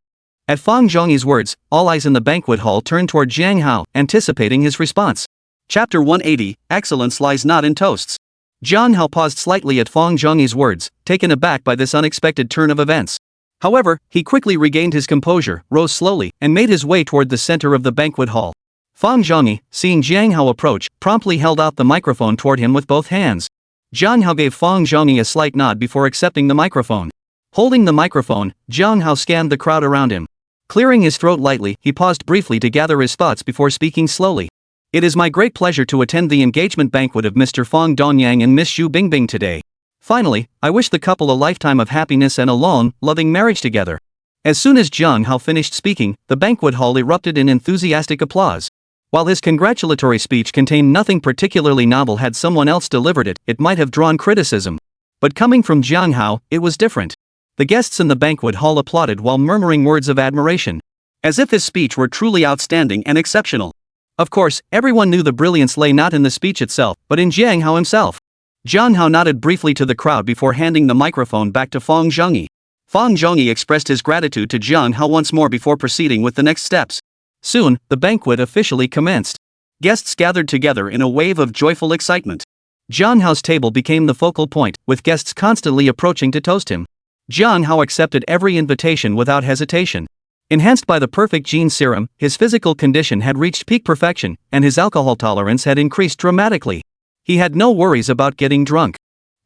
At Fang Zhongyi's words, all eyes in the banquet hall turned toward Jiang Hao, anticipating his response. Chapter 180, Excellence Lies Not in Toasts. Jiang Hao paused slightly at Fang Zhongyi's words, taken aback by this unexpected turn of events. However, he quickly regained his composure, rose slowly, and made his way toward the center of the banquet hall. Fang Zhongyi, seeing Jiang Hao approach, promptly held out the microphone toward him with both hands. Jiang Hao gave Fang Zhongyi a slight nod before accepting the microphone. Holding the microphone, Jiang Hao scanned the crowd around him. Clearing his throat lightly, he paused briefly to gather his thoughts before speaking slowly. It is my great pleasure to attend the engagement banquet of Mr. Fong Dongyang and Miss Zhu Bingbing today. Finally, I wish the couple a lifetime of happiness and a long, loving marriage together. As soon as Jiang Hao finished speaking, the banquet hall erupted in enthusiastic applause. While his congratulatory speech contained nothing particularly novel, had someone else delivered it, it might have drawn criticism. But coming from Jiang Hao, it was different. The guests in the banquet hall applauded while murmuring words of admiration, as if his speech were truly outstanding and exceptional. Of course, everyone knew the brilliance lay not in the speech itself, but in Jiang Hao himself. Jiang Hao nodded briefly to the crowd before handing the microphone back to Fong Zhongyi. Fong Zhongyi expressed his gratitude to Jiang Hao once more before proceeding with the next steps. Soon, the banquet officially commenced. Guests gathered together in a wave of joyful excitement. Jiang Hao's table became the focal point, with guests constantly approaching to toast him. Jiang Hao accepted every invitation without hesitation. Enhanced by the perfect gene serum, his physical condition had reached peak perfection, and his alcohol tolerance had increased dramatically. He had no worries about getting drunk.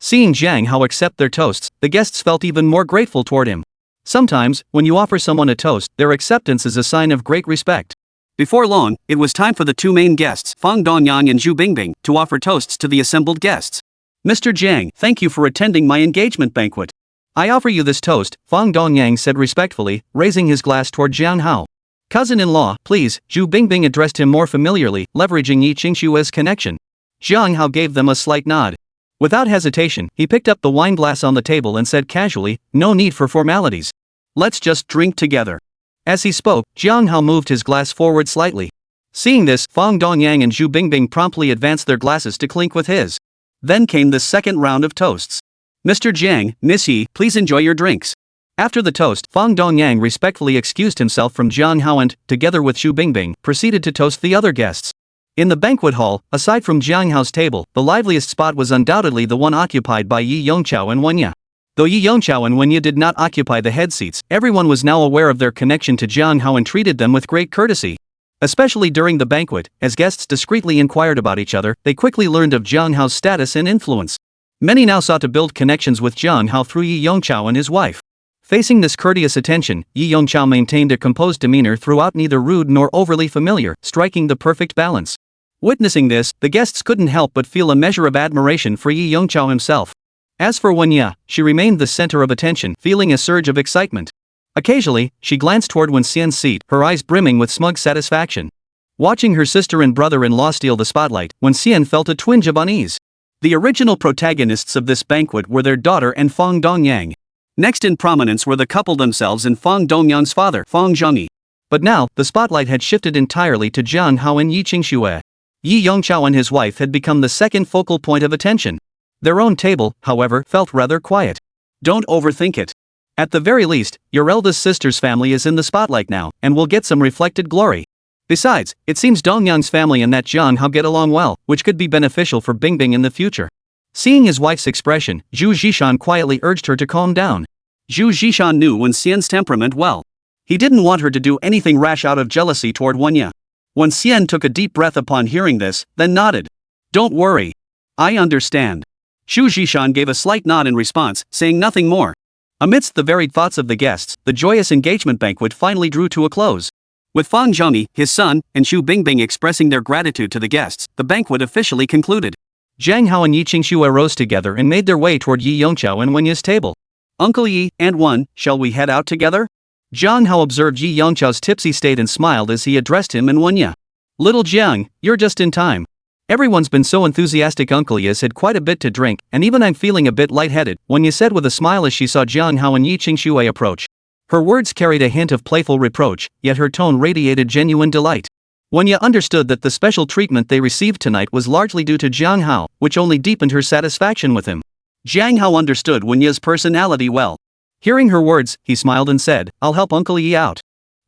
Seeing Jiang Hao accept their toasts, the guests felt even more grateful toward him. Sometimes, when you offer someone a toast, their acceptance is a sign of great respect. Before long, it was time for the two main guests, Fong Dongyang and Zhu Bingbing, to offer toasts to the assembled guests. Mr. Jiang, thank you for attending my engagement banquet. I offer you this toast, Fong Dongyang said respectfully, raising his glass toward Jiang Hao. Cousin-in-law, please, Zhu Bingbing addressed him more familiarly, leveraging Yi Qingshue's connection. Jiang Hao gave them a slight nod. Without hesitation, he picked up the wine glass on the table and said casually, no need for formalities. Let's just drink together. As he spoke, Jiang Hao moved his glass forward slightly. Seeing this, Fong Dongyang and Zhu Bingbing promptly advanced their glasses to clink with his. Then came the second round of toasts. Mr. Jiang, Miss Yi, please enjoy your drinks. After the toast, Fong Dongyang respectfully excused himself from Jiang Hao and, together with Zhu Bingbing, proceeded to toast the other guests. In the banquet hall, aside from Jiang Hao's table, the liveliest spot was undoubtedly the one occupied by Yi Yongqiao and Wenya. Though Yi Yongqiao and Wenya did not occupy the head seats, everyone was now aware of their connection to Jiang Hao and treated them with great courtesy. Especially during the banquet, as guests discreetly inquired about each other, they quickly learned of Jiang Hao's status and influence. Many now sought to build connections with Jiang Hao through Yi Yongqiao and his wife. Facing this courteous attention, Yi Yongqiao maintained a composed demeanor throughout, neither rude nor overly familiar, striking the perfect balance. Witnessing this, the guests couldn't help but feel a measure of admiration for Yi Yongqiao himself. As for Wenya, she remained the center of attention, feeling a surge of excitement. Occasionally, she glanced toward Wen Xian's seat, her eyes brimming with smug satisfaction. Watching her sister and brother-in-law steal the spotlight, Wen Xian felt a twinge of unease. The original protagonists of this banquet were their daughter and Fong Dongyang. Next in prominence were the couple themselves and Fong Dongyang's father, Fong Zhongyi. But now, the spotlight had shifted entirely to Jiang Hao and Yi Qingxue. Yi Yongqiao and his wife had become the second focal point of attention. Their own table, however, felt rather quiet. Don't overthink it. At the very least, your eldest sister's family is in the spotlight now, and will get some reflected glory. Besides, it seems Dongyang's family and that Jiang Hao get along well, which could be beneficial for Bingbing in the future. Seeing his wife's expression, Zhu Zhishan quietly urged her to calm down. Zhu Zhishan knew Wen Xian's temperament well. He didn't want her to do anything rash out of jealousy toward Wenya. Wen Xian took a deep breath upon hearing this, then nodded. Don't worry. I understand. Zhu Zhishan gave a slight nod in response, saying nothing more. Amidst the varied thoughts of the guests, the joyous engagement banquet finally drew to a close. With Fong Zhongyi, his son, and Zhu Bingbing expressing their gratitude to the guests, the banquet officially concluded. Jiang Hao and Yi Qingxue rose together and made their way toward Yi Yongqiao and Wenya's table. Uncle Yi, and Wen, shall we head out together? Jiang Hao observed Yi Yongqiao's tipsy state and smiled as he addressed him and Wenya. Little Jiang, you're just in time. Everyone's been so enthusiastic. Uncle Yi has had quite a bit to drink, and even I'm feeling a bit lightheaded, Wenya said with a smile as she saw Jiang Hao and Yi Qingxue approach. Her words carried a hint of playful reproach, yet her tone radiated genuine delight. Wenya understood that the special treatment they received tonight was largely due to Jiang Hao, which only deepened her satisfaction with him. Jiang Hao understood Wenya's personality well. Hearing her words, he smiled and said, I'll help Uncle Yi out.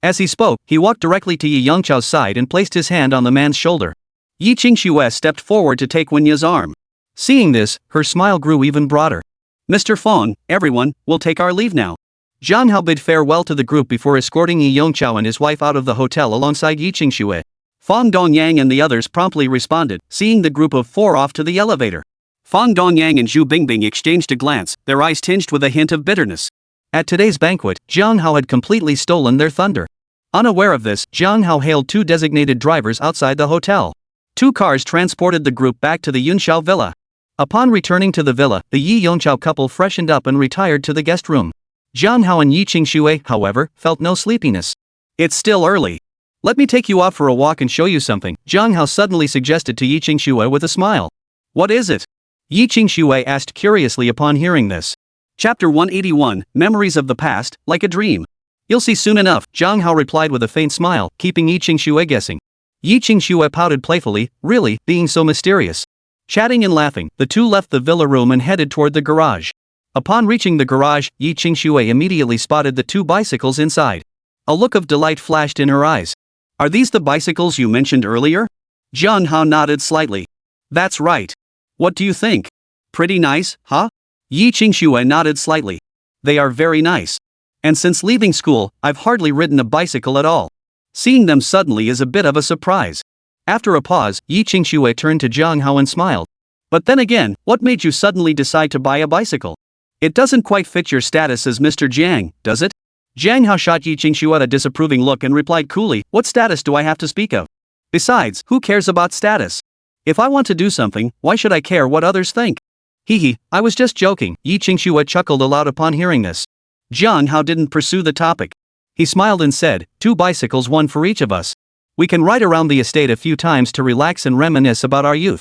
As he spoke, he walked directly to Yi Yongqiao's side and placed his hand on the man's shoulder. Yi Qingxue stepped forward to take Wenya's arm. Seeing this, her smile grew even broader. Mr. Fong, everyone, we'll take our leave now. Jiang Hao bid farewell to the group before escorting Yi Yongqiao and his wife out of the hotel alongside Yi Qingxue. Fong Dongyang and the others promptly responded, seeing the group of four off to the elevator. Fong Dongyang and Zhu Bingbing exchanged a glance, their eyes tinged with a hint of bitterness. At today's banquet, Jiang Hao had completely stolen their thunder. Unaware of this, Jiang Hao hailed 2 designated drivers outside the hotel. 2 cars transported the group back to the Yunxiao villa. Upon returning to the villa, the Yi Yongqiao couple freshened up and retired to the guest room. Jiang Hao and Yi Qingxue, however, felt no sleepiness. It's still early. Let me take you out for a walk and show you something, Jiang Hao suddenly suggested to Yi Qingxue with a smile. What is it? Yi Qingxue asked curiously upon hearing this. Chapter 181, Memories of the Past, Like a Dream. You'll see soon enough, Jiang Hao replied with a faint smile, keeping Yi Qingxue guessing. Yi Qingxue pouted playfully, really, being so mysterious. Chatting and laughing, the two left the villa room and headed toward the garage. Upon reaching the garage, Yi Qingxue immediately spotted the 2 bicycles inside. A look of delight flashed in her eyes. Are these the bicycles you mentioned earlier? Jiang Hao nodded slightly. That's right. What do you think? Pretty nice, huh? Yi Qingxue nodded slightly. They are very nice. And since leaving school, I've hardly ridden a bicycle at all. Seeing them suddenly is a bit of a surprise. After a pause, Yi Qingxue turned to Jiang Hao and smiled. But then again, what made you suddenly decide to buy a bicycle? It doesn't quite fit your status as Mr. Jiang, does it? Jiang Hao shot Yi Qingxue a disapproving look and replied coolly, what status do I have to speak of? Besides, who cares about status? If I want to do something, why should I care what others think? Hee, I was just joking, Yi Qingxue chuckled aloud upon hearing this. Jiang Hao didn't pursue the topic. He smiled and said, 2 bicycles, 1 for each of us. We can ride around the estate a few times to relax and reminisce about our youth.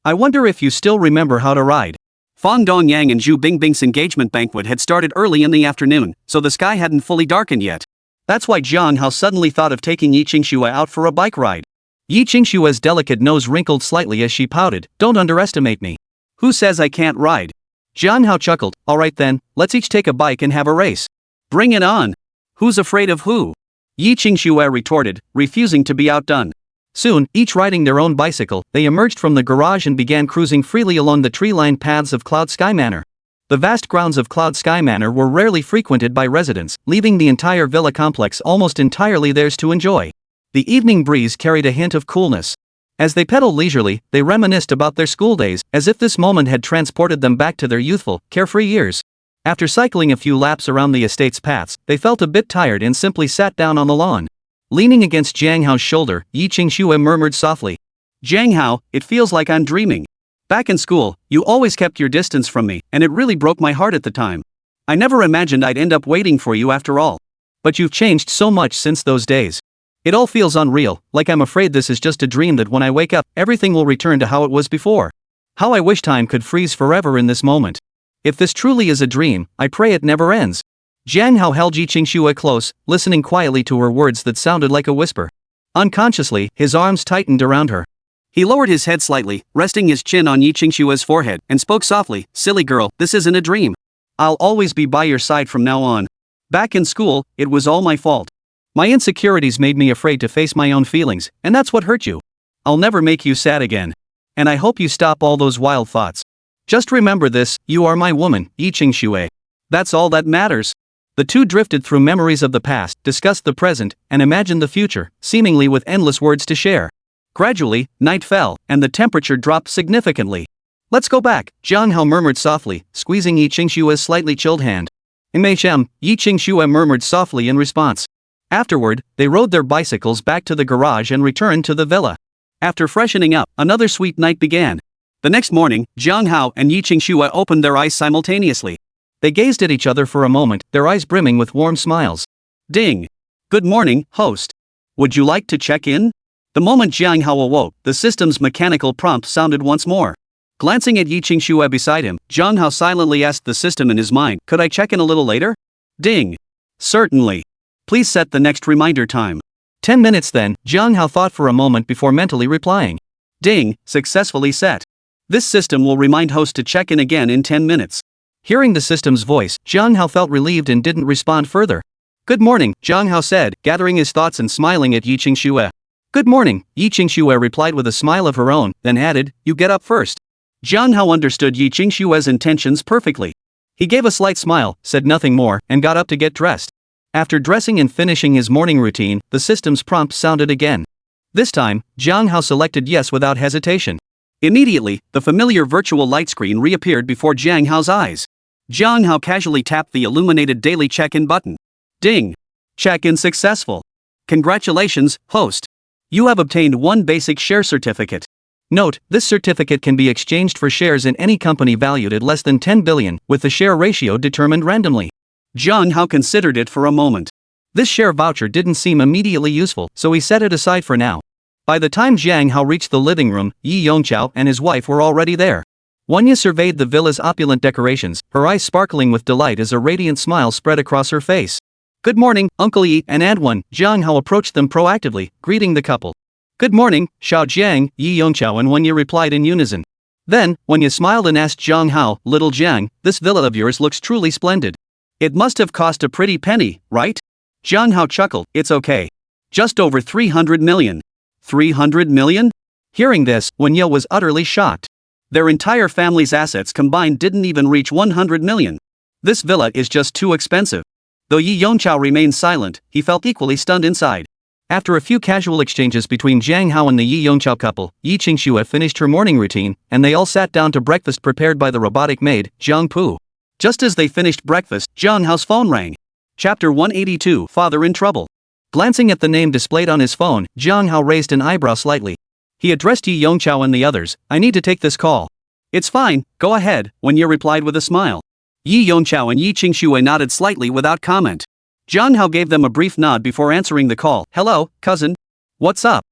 I wonder if you still remember how to ride. Fang Dongyang and Zhu Bingbing's engagement banquet had started early in the afternoon, so the sky hadn't fully darkened yet. That's why Jiang Hao suddenly thought of taking Yi Qingxue out for a bike ride. Yi Qingxue's delicate nose wrinkled slightly as she pouted, don't underestimate me. Who says I can't ride? Jiang Hao chuckled, alright then, let's each take a bike and have a race. Bring it on. Who's afraid of who? Yi Qingxue retorted, refusing to be outdone. Soon, each riding their own bicycle, they emerged from the garage and began cruising freely along the tree-lined paths of Cloud Sky Manor. The vast grounds of Cloud Sky Manor were rarely frequented by residents, leaving the entire villa complex almost entirely theirs to enjoy. The evening breeze carried a hint of coolness. As they pedaled leisurely, they reminisced about their school days, as if this moment had transported them back to their youthful, carefree years. After cycling a few laps around the estate's paths, they felt a bit tired and simply sat down on the lawn. Leaning against Jiang Hao's shoulder, Yi Qingxue murmured softly. Jiang Hao, it feels like I'm dreaming. Back in school, you always kept your distance from me, and it really broke my heart at the time. I never imagined I'd end up waiting for you after all. But you've changed so much since those days. It all feels unreal, like I'm afraid this is just a dream that when I wake up, everything will return to how it was before. How I wish time could freeze forever in this moment. If this truly is a dream, I pray it never ends. Jiang Hao held Yi Qingxue close, listening quietly to her words that sounded like a whisper. Unconsciously, his arms tightened around her. He lowered his head slightly, resting his chin on Yi Qingxue's forehead, and spoke softly, silly girl, this isn't a dream. I'll always be by your side from now on. Back in school, it was all my fault. My insecurities made me afraid to face my own feelings, and that's what hurt you. I'll never make you sad again. And I hope you stop all those wild thoughts. Just remember this, you are my woman, Yi Qingxue. That's all that matters. The two drifted through memories of the past, discussed the present, and imagined the future, seemingly with endless words to share. Gradually, night fell, and the temperature dropped significantly. Let's go back, Jiang Hao murmured softly, squeezing Yi Qingxue's slightly chilled hand. Meishem, Yi Qingxue murmured softly in response. Afterward, they rode their bicycles back to the garage and returned to the villa. After freshening up, another sweet night began. The next morning, Jiang Hao and Yi Qingxue opened their eyes simultaneously. They gazed at each other for a moment, their eyes brimming with warm smiles. Ding! Good morning, host. Would you like to check in? The moment Jiang Hao awoke, the system's mechanical prompt sounded once more. Glancing at Yi Qingxue beside him, Jiang Hao silently asked the system in his mind, could I check in a little later? Ding! Certainly. Please set the next reminder time. 10 minutes then, Jiang Hao thought for a moment before mentally replying. Ding, successfully set. This system will remind host to check in again in 10 minutes. Hearing the system's voice, Jiang Hao felt relieved and didn't respond further. Good morning, Jiang Hao said, gathering his thoughts and smiling at Yi Qingxue. Good morning, Yi Qingxue replied with a smile of her own, then added, you get up first. Jiang Hao understood Yi Qingxue's intentions perfectly. He gave a slight smile, said nothing more, and got up to get dressed. After dressing and finishing his morning routine, the system's prompt sounded again. This time, Jiang Hao selected yes without hesitation. Immediately, the familiar virtual light screen reappeared before Jiang Hao's eyes. Jiang Hao casually tapped the illuminated daily check-in button. Ding! Check-in successful. Congratulations, host. You have obtained one basic share certificate. Note, this certificate can be exchanged for shares in any company valued at less than 10 billion, with the share ratio determined randomly. Jiang Hao considered it for a moment. This share voucher didn't seem immediately useful, so he set it aside for now. By the time Jiang Hao reached the living room, Yi Yongqiao and his wife were already there. Wanya surveyed the villa's opulent decorations, her eyes sparkling with delight as a radiant smile spread across her face. Good morning, Uncle Yi and Aunt Wan. Jiang Hao approached them proactively, greeting the couple. Good morning, Xiao Jiang, Yi Yongqiao and Wanya replied in unison. Then, Wanya smiled and asked Jiang Hao, Little Jiang, this villa of yours looks truly splendid. It must have cost a pretty penny, right? Jiang Hao chuckled, it's okay. Just over 300 million. 300 million? Hearing this, Wanya was utterly shocked. Their entire family's assets combined didn't even reach 100 million. This villa is just too expensive. Though Yi Yongqiao remained silent, he felt equally stunned inside. After a few casual exchanges between Jiang Hao and the Yi Yongqiao couple, Yi Qingxue finished her morning routine, and they all sat down to breakfast prepared by the robotic maid, Jiang Pu. Just as they finished breakfast, Jiang Hao's phone rang. Chapter 182, Father in Trouble. Glancing at the name displayed on his phone, Jiang Hao raised an eyebrow slightly. He addressed Yi Yongqiao and the others, I need to take this call. It's fine, go ahead, Wanya replied with a smile. Yi Yongqiao and Yi Qingxue nodded slightly without comment. Jiang Hao gave them a brief nod before answering the call. Hello, cousin. What's up?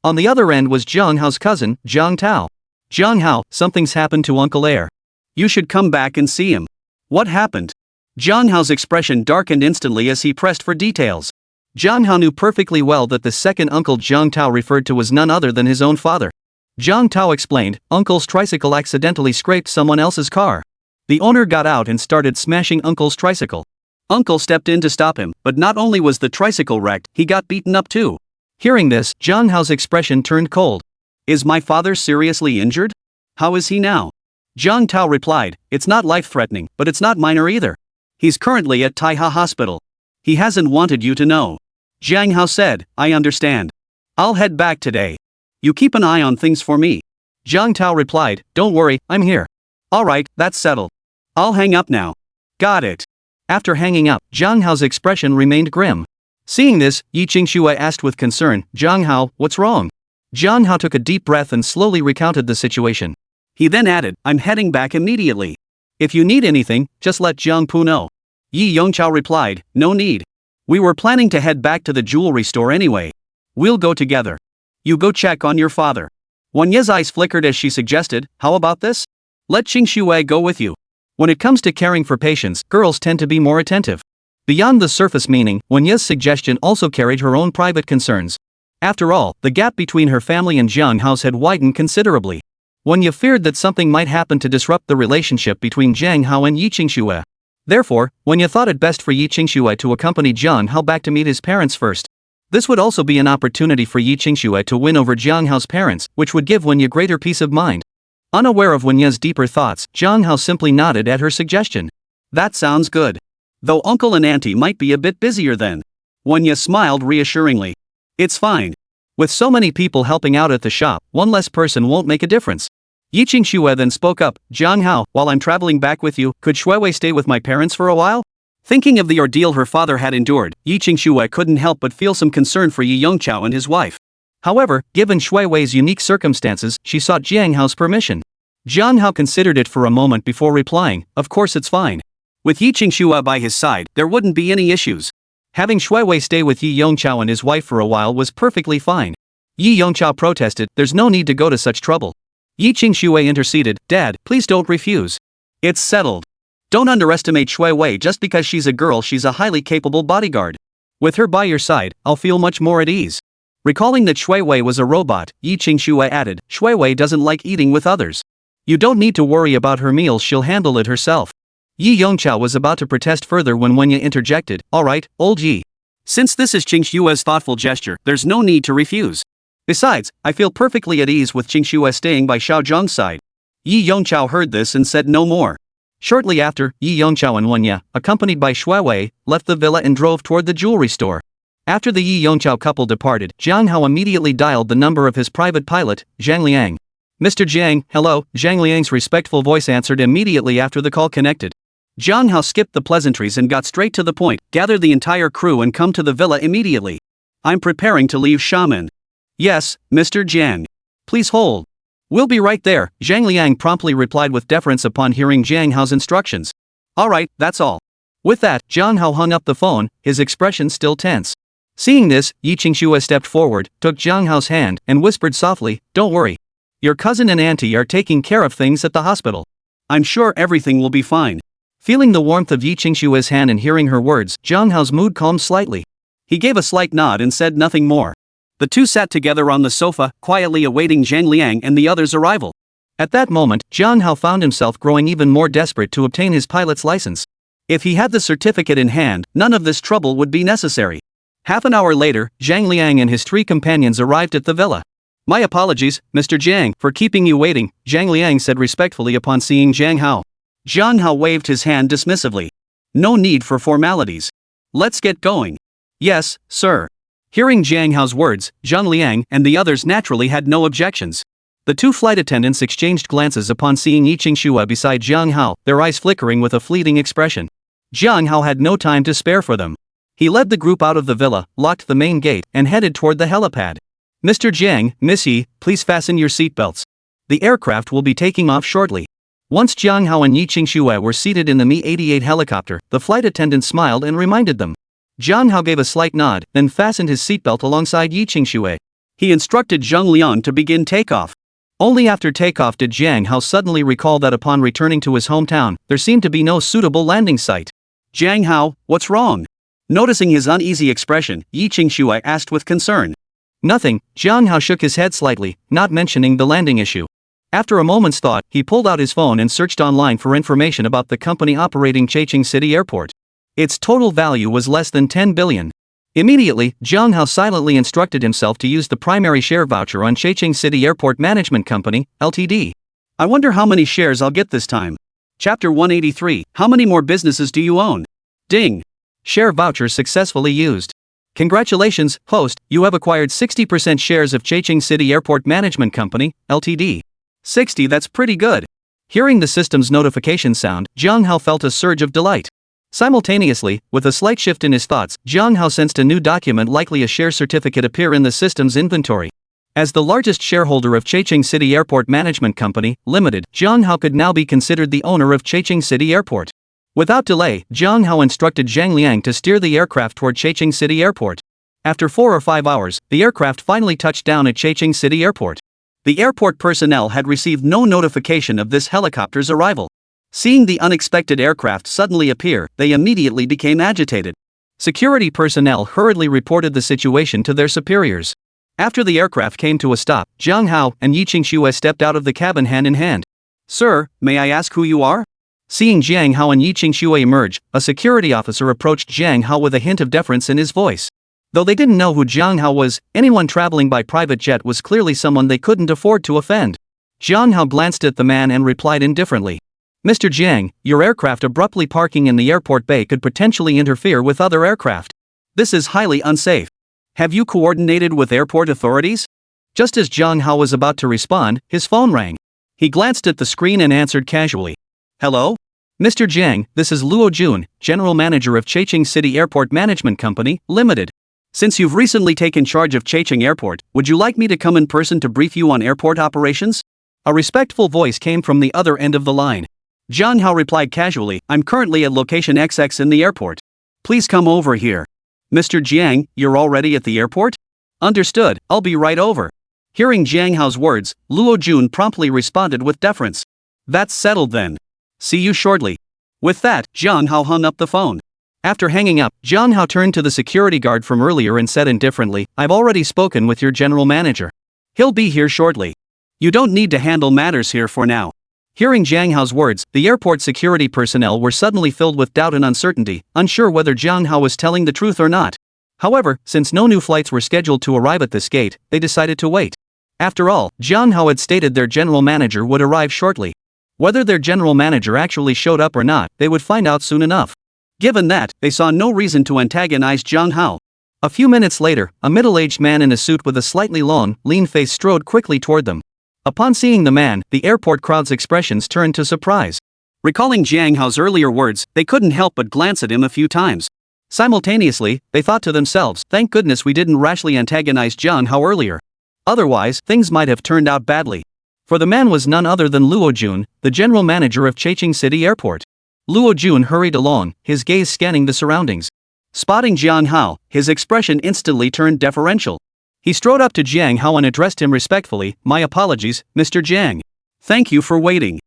On the other end was Jiang Hao's cousin, Jiang Tao. Jiang Hao, something's happened to Uncle Air. You should come back and see him. What happened? Jiang Hao's expression darkened instantly as he pressed for details. Jiang Hao knew perfectly well that the second uncle Jiang Tao referred to was none other than his own father. Jiang Tao explained, Uncle's tricycle accidentally scraped someone else's car. The owner got out and started smashing Uncle's tricycle. Uncle stepped in to stop him, but not only was the tricycle wrecked, he got beaten up too. Hearing this, Jiang Hao's expression turned cold. Is my father seriously injured? How is he now? Jiang Tao replied, it's not life-threatening, but it's not minor either. He's currently at Taiha Hospital. He hasn't wanted you to know. Jiang Hao said, I understand. I'll head back today. You keep an eye on things for me. Jiang Tao replied, don't worry, I'm here. Alright, that's settled. I'll hang up now. Got it. After hanging up, Jiang Hao's expression remained grim. Seeing this, Yi Qingxue asked with concern, Jiang Hao, what's wrong? Jiang Hao took a deep breath and slowly recounted the situation. He then added, I'm heading back immediately. If you need anything, just let Jiang Pu know. Yi Yongqiao replied, no need. We were planning to head back to the jewelry store anyway. We'll go together. You go check on your father. Wanya's eyes flickered as she suggested, how about this? Let Qingxue go with you. When it comes to caring for patients, girls tend to be more attentive. Beyond the surface meaning, Wanya's suggestion also carried her own private concerns. After all, the gap between her family and Jiang Hao's had widened considerably. Wanya feared that something might happen to disrupt the relationship between Jiang Hao and Yi Qingxue. Therefore, Wanya thought it best for Yi Qingxue to accompany Jiang Hao back to meet his parents first. This would also be an opportunity for Yi Qingxue to win over Jiang Hao's parents, which would give Wanya greater peace of mind. Unaware of Wanya's deeper thoughts, Jiang Hao simply nodded at her suggestion. That sounds good. Though uncle and auntie might be a bit busier then. Wanya smiled reassuringly. It's fine. With so many people helping out at the shop, one less person won't make a difference. Yi Qingxue then spoke up, Jiang Hao, while I'm traveling back with you, could Shuiwei stay with my parents for a while? Thinking of the ordeal her father had endured, Yi Qingxue couldn't help but feel some concern for Yi Yongqiao and his wife. However, given Shuiwei's unique circumstances, she sought Jiang Hao's permission. Jiang Hao considered it for a moment before replying, of course it's fine. With Yi Qingxue by his side, there wouldn't be any issues. Having Shuiwei stay with Yi Yongqiao and his wife for a while was perfectly fine. Yi Yongqiao protested, there's no need to go to such trouble. Yi Qingxue interceded, Dad, please don't refuse. It's settled. Don't underestimate Shuiwei just because she's a girl, she's a highly capable bodyguard. With her by your side, I'll feel much more at ease. Recalling that Shuiwei was a robot, Yi Qingxue added, Shuiwei doesn't like eating with others. You don't need to worry about her meals, she'll handle it herself. Yi Yongqiao was about to protest further when Wenya interjected, alright, old Yi. Since this is Qingxue's thoughtful gesture, there's no need to refuse. Besides, I feel perfectly at ease with Qingxue staying by Xiao Zhang's side. Yi Yongqiao heard this and said no more. Shortly after, Yi Yongqiao and Wenya, accompanied by Shuiwei, left the villa and drove toward the jewelry store. After the Yi Yongqiao couple departed, Jiang Hao immediately dialed the number of his private pilot, Zhang Liang. Mr. Jiang, hello, Zhang Liang's respectful voice answered immediately after the call connected. Jiang Hao skipped the pleasantries and got straight to the point, gather the entire crew and come to the villa immediately. I'm preparing to leave Shaman. Yes, Mr. Jiang. Please hold. We'll be right there, Zhang Liang promptly replied with deference upon hearing Jiang Hao's instructions. Alright, that's all. With that, Jiang Hao hung up the phone, his expression still tense. Seeing this, Yi Qingxue stepped forward, took Jiang Hao's hand, and whispered softly, "Don't worry. Your cousin and auntie are taking care of things at the hospital. I'm sure everything will be fine." Feeling the warmth of Yi Qingxue's hand and hearing her words, Jiang Hao's mood calmed slightly. He gave a slight nod and said nothing more. The two sat together on the sofa, quietly awaiting Zhang Liang and the others' arrival. At that moment, Jiang Hao found himself growing even more desperate to obtain his pilot's license. If he had the certificate in hand, none of this trouble would be necessary. Half an hour later, Zhang Liang and his three companions arrived at the villa. "My apologies, Mr. Jiang, for keeping you waiting," Zhang Liang said respectfully upon seeing Jiang Hao. Jiang Hao waved his hand dismissively. "No need for formalities. Let's get going." "Yes, sir." Hearing Jiang Hao's words, Zhang Liang and the others naturally had no objections. The two flight attendants exchanged glances upon seeing Yi Qingxue beside Jiang Hao, their eyes flickering with a fleeting expression. Jiang Hao had no time to spare for them. He led the group out of the villa, locked the main gate, and headed toward the helipad. "Mr. Jiang, Miss Yi, please fasten your seatbelts. The aircraft will be taking off shortly." Once Jiang Hao and Yi Qingxue were seated in the Mi-88 helicopter, the flight attendant smiled and reminded them. Jiang Hao gave a slight nod, then fastened his seatbelt alongside Yi Qingxue. He instructed Zhang Liang to begin takeoff. Only after takeoff did Jiang Hao suddenly recall that upon returning to his hometown, there seemed to be no suitable landing site. "Jiang Hao, what's wrong?" Noticing his uneasy expression, Yi Qingxue asked with concern. "Nothing," Jiang Hao shook his head slightly, not mentioning the landing issue. After a moment's thought, he pulled out his phone and searched online for information about the company operating Checheng City Airport. Its total value was less than 10 billion. Immediately, Jiang Hao silently instructed himself to use the primary share voucher on Checheng City Airport Management Company, Ltd. "I wonder how many shares I'll get this time." Chapter 183, How many more businesses do you own? Ding. Share voucher successfully used. Congratulations, host, you have acquired 60% shares of Checheng City Airport Management Company, Ltd. 60, that's pretty good. Hearing the system's notification sound, Jiang Hao felt a surge of delight. Simultaneously, with a slight shift in his thoughts, Jiang Hao sensed a new document, likely a share certificate, appear in the system's inventory. As the largest shareholder of Checheng City Airport Management Company, Limited, Jiang Hao could now be considered the owner of Checheng City Airport. Without delay, Jiang Hao instructed Zhang Liang to steer the aircraft toward Checheng City Airport. After 4 or 5 hours, the aircraft finally touched down at Checheng City Airport. The airport personnel had received no notification of this helicopter's arrival. Seeing the unexpected aircraft suddenly appear, they immediately became agitated. Security personnel hurriedly reported the situation to their superiors. After the aircraft came to a stop, Jiang Hao and Yi Qingxue stepped out of the cabin hand in hand. "Sir, may I ask who you are?" Seeing Jiang Hao and Yi Qingxue emerge, a security officer approached Jiang Hao with a hint of deference in his voice. Though they didn't know who Jiang Hao was, anyone traveling by private jet was clearly someone they couldn't afford to offend. Jiang Hao glanced at the man and replied indifferently. "Mr. Jiang, your aircraft abruptly parking in the airport bay could potentially interfere with other aircraft. This is highly unsafe. Have you coordinated with airport authorities?" Just as Jiang Hao was about to respond, his phone rang. He glanced at the screen and answered casually. "Hello? Mr. Jiang, this is Luo Jun, General Manager of Checheng City Airport Management Company, Limited. Since you've recently taken charge of Checheng Airport, would you like me to come in person to brief you on airport operations?" A respectful voice came from the other end of the line. Jiang Hao replied casually, "I'm currently at location XX in the airport. Please come over here." "Mr. Jiang, you're already at the airport?" "Understood, I'll be right over." Hearing Jiang Hao's words, Luo Jun promptly responded with deference. "That's settled then. See you shortly." With that, Jiang Hao hung up the phone. After hanging up, Jiang Hao turned to the security guard from earlier and said indifferently, "I've already spoken with your general manager. He'll be here shortly. You don't need to handle matters here for now." Hearing Jiang Hao's words, the airport security personnel were suddenly filled with doubt and uncertainty, unsure whether Jiang Hao was telling the truth or not. However, since no new flights were scheduled to arrive at this gate, they decided to wait. After all, Jiang Hao had stated their general manager would arrive shortly. Whether their general manager actually showed up or not, they would find out soon enough. Given that, they saw no reason to antagonize Jiang Hao. A few minutes later, a middle-aged man in a suit with a slightly long, lean face strode quickly toward them. Upon seeing the man, the airport crowd's expressions turned to surprise. Recalling Jiang Hao's earlier words, they couldn't help but glance at him a few times. Simultaneously, they thought to themselves, thank goodness we didn't rashly antagonize Jiang Hao earlier. Otherwise, things might have turned out badly. For the man was none other than Luo Jun, the general manager of Checheng City Airport. Luo Jun hurried along, his gaze scanning the surroundings. Spotting Jiang Hao, his expression instantly turned deferential. He strode up to Jiang Hao and addressed him respectfully, "My apologies, Mr. Jiang. Thank you for waiting."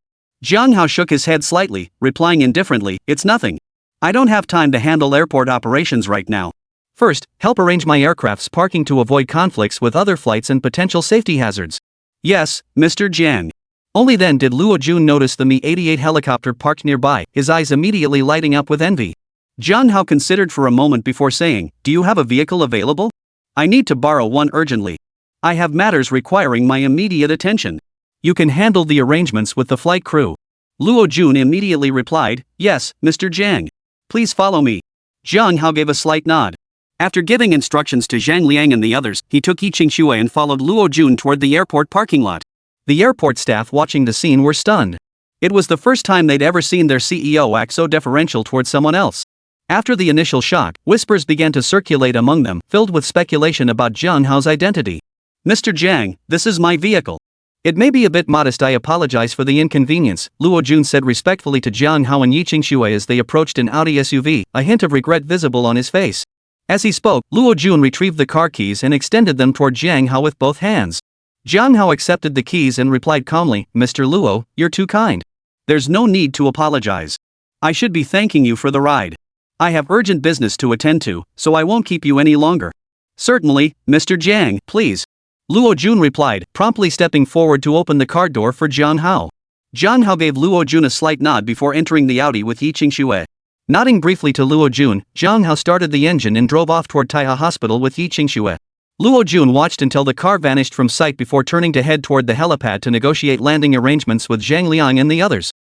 Jiang Hao shook his head slightly, replying indifferently, "It's nothing. I don't have time to handle airport operations right now. First, help arrange my aircraft's parking to avoid conflicts with other flights and potential safety hazards." "Yes, Mr. Jiang." Only then did Luo Jun notice the Mi-88 helicopter parked nearby, his eyes immediately lighting up with envy. Jiang Hao considered for a moment before saying, "Do you have a vehicle available? I need to borrow one urgently. I have matters requiring my immediate attention." "You can handle the arrangements with the flight crew." Luo Jun immediately replied, "Yes, Mr. Jiang. Please follow me." Jiang Hao gave a slight nod. After giving instructions to Zhang Liang and the others, he took Yiqing Shui and followed Luo Jun toward the airport parking lot. The airport staff watching the scene were stunned. It was the first time they'd ever seen their CEO act so deferential toward someone else. After the initial shock, whispers began to circulate among them, filled with speculation about Jiang Hao's identity. "Mr. Jiang, this is my vehicle. It may be a bit modest, I apologize for the inconvenience," Luo Jun said respectfully to Jiang Hao and Yiqing Shui as they approached an Audi SUV, a hint of regret visible on his face. As he spoke, Luo Jun retrieved the car keys and extended them toward Jiang Hao with both hands. Jiang Hao accepted the keys and replied calmly, "Mr. Luo, you're too kind. There's no need to apologize. I should be thanking you for the ride. I have urgent business to attend to, so I won't keep you any longer." "Certainly, Mr. Jiang, please," Luo Jun replied, promptly stepping forward to open the car door for Jiang Hao. Jiang Hao gave Luo Jun a slight nod before entering the Audi with Yiqing Shui. Nodding briefly to Luo Jun, Jiang Hao started the engine and drove off toward Taiha Hospital with Yiqing Shui. Luo Jun watched until the car vanished from sight before turning to head toward the helipad to negotiate landing arrangements with Zhang Liang and the others.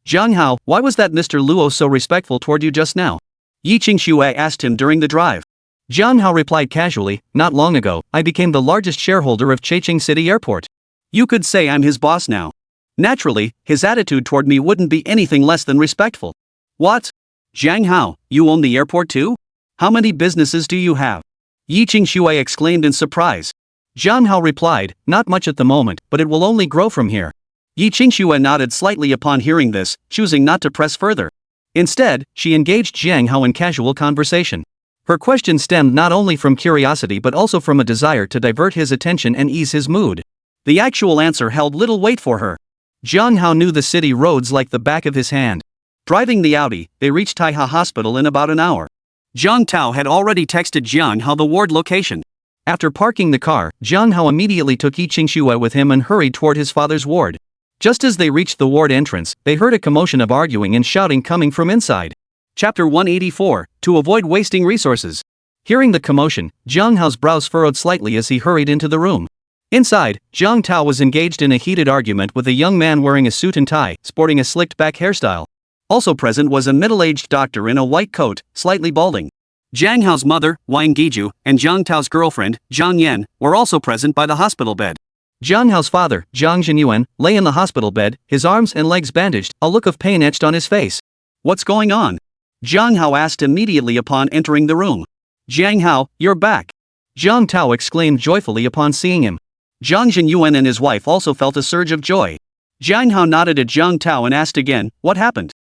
"Jiang Hao, why was that Mr. Luo so respectful toward you just now?" Yiqing Shui asked him during the drive. Jiang Hao replied casually, "Not long ago, I became the largest shareholder of Checheng City Airport. You could say I'm his boss now. Naturally, his attitude toward me wouldn't be anything less than respectful." "What? Jiang Hao, you own the airport too? How many businesses do you have?" Yiqing Shui exclaimed in surprise. Jiang Hao replied, "Not much at the moment, but it will only grow from here." Yiqing Shui nodded slightly upon hearing this, choosing not to press further. Instead, she engaged Jiang Hao in casual conversation. Her question stemmed not only from curiosity but also from a desire to divert his attention and ease his mood. The actual answer held little weight for her. Jiang Hao knew the city roads like the back of his hand. Driving the Audi, they reached Taiha Hospital in about an hour. Jiang Tao had already texted Jiang Hao the ward location. After parking the car, Jiang Hao immediately took Yiqing Shui with him and hurried toward his father's ward. Just as they reached the ward entrance, they heard a commotion of arguing and shouting coming from inside. Chapter 184, To Avoid Wasting Resources. Hearing the commotion, Jiang Hao's brows furrowed slightly as he hurried into the room. Inside, Jiang Tao was engaged in a heated argument with a young man wearing a suit and tie, sporting a slicked-back hairstyle. Also present was a middle-aged doctor in a white coat, slightly balding. Jiang Hao's mother, Wang Giju, and Jiang Tao's girlfriend, Zhang Yan, were also present by the hospital bed. Jiang Hao's father, Zhang Zhenyuan, lay in the hospital bed, his arms and legs bandaged, a look of pain etched on his face. "What's going on?" Jiang Hao asked immediately upon entering the room. "Jiang Hao, you're back!" Jiang Tao exclaimed joyfully upon seeing him. Zhang Zhenyuan and his wife also felt a surge of joy. Jiang Hao nodded at Jiang Tao and asked again, "What happened?"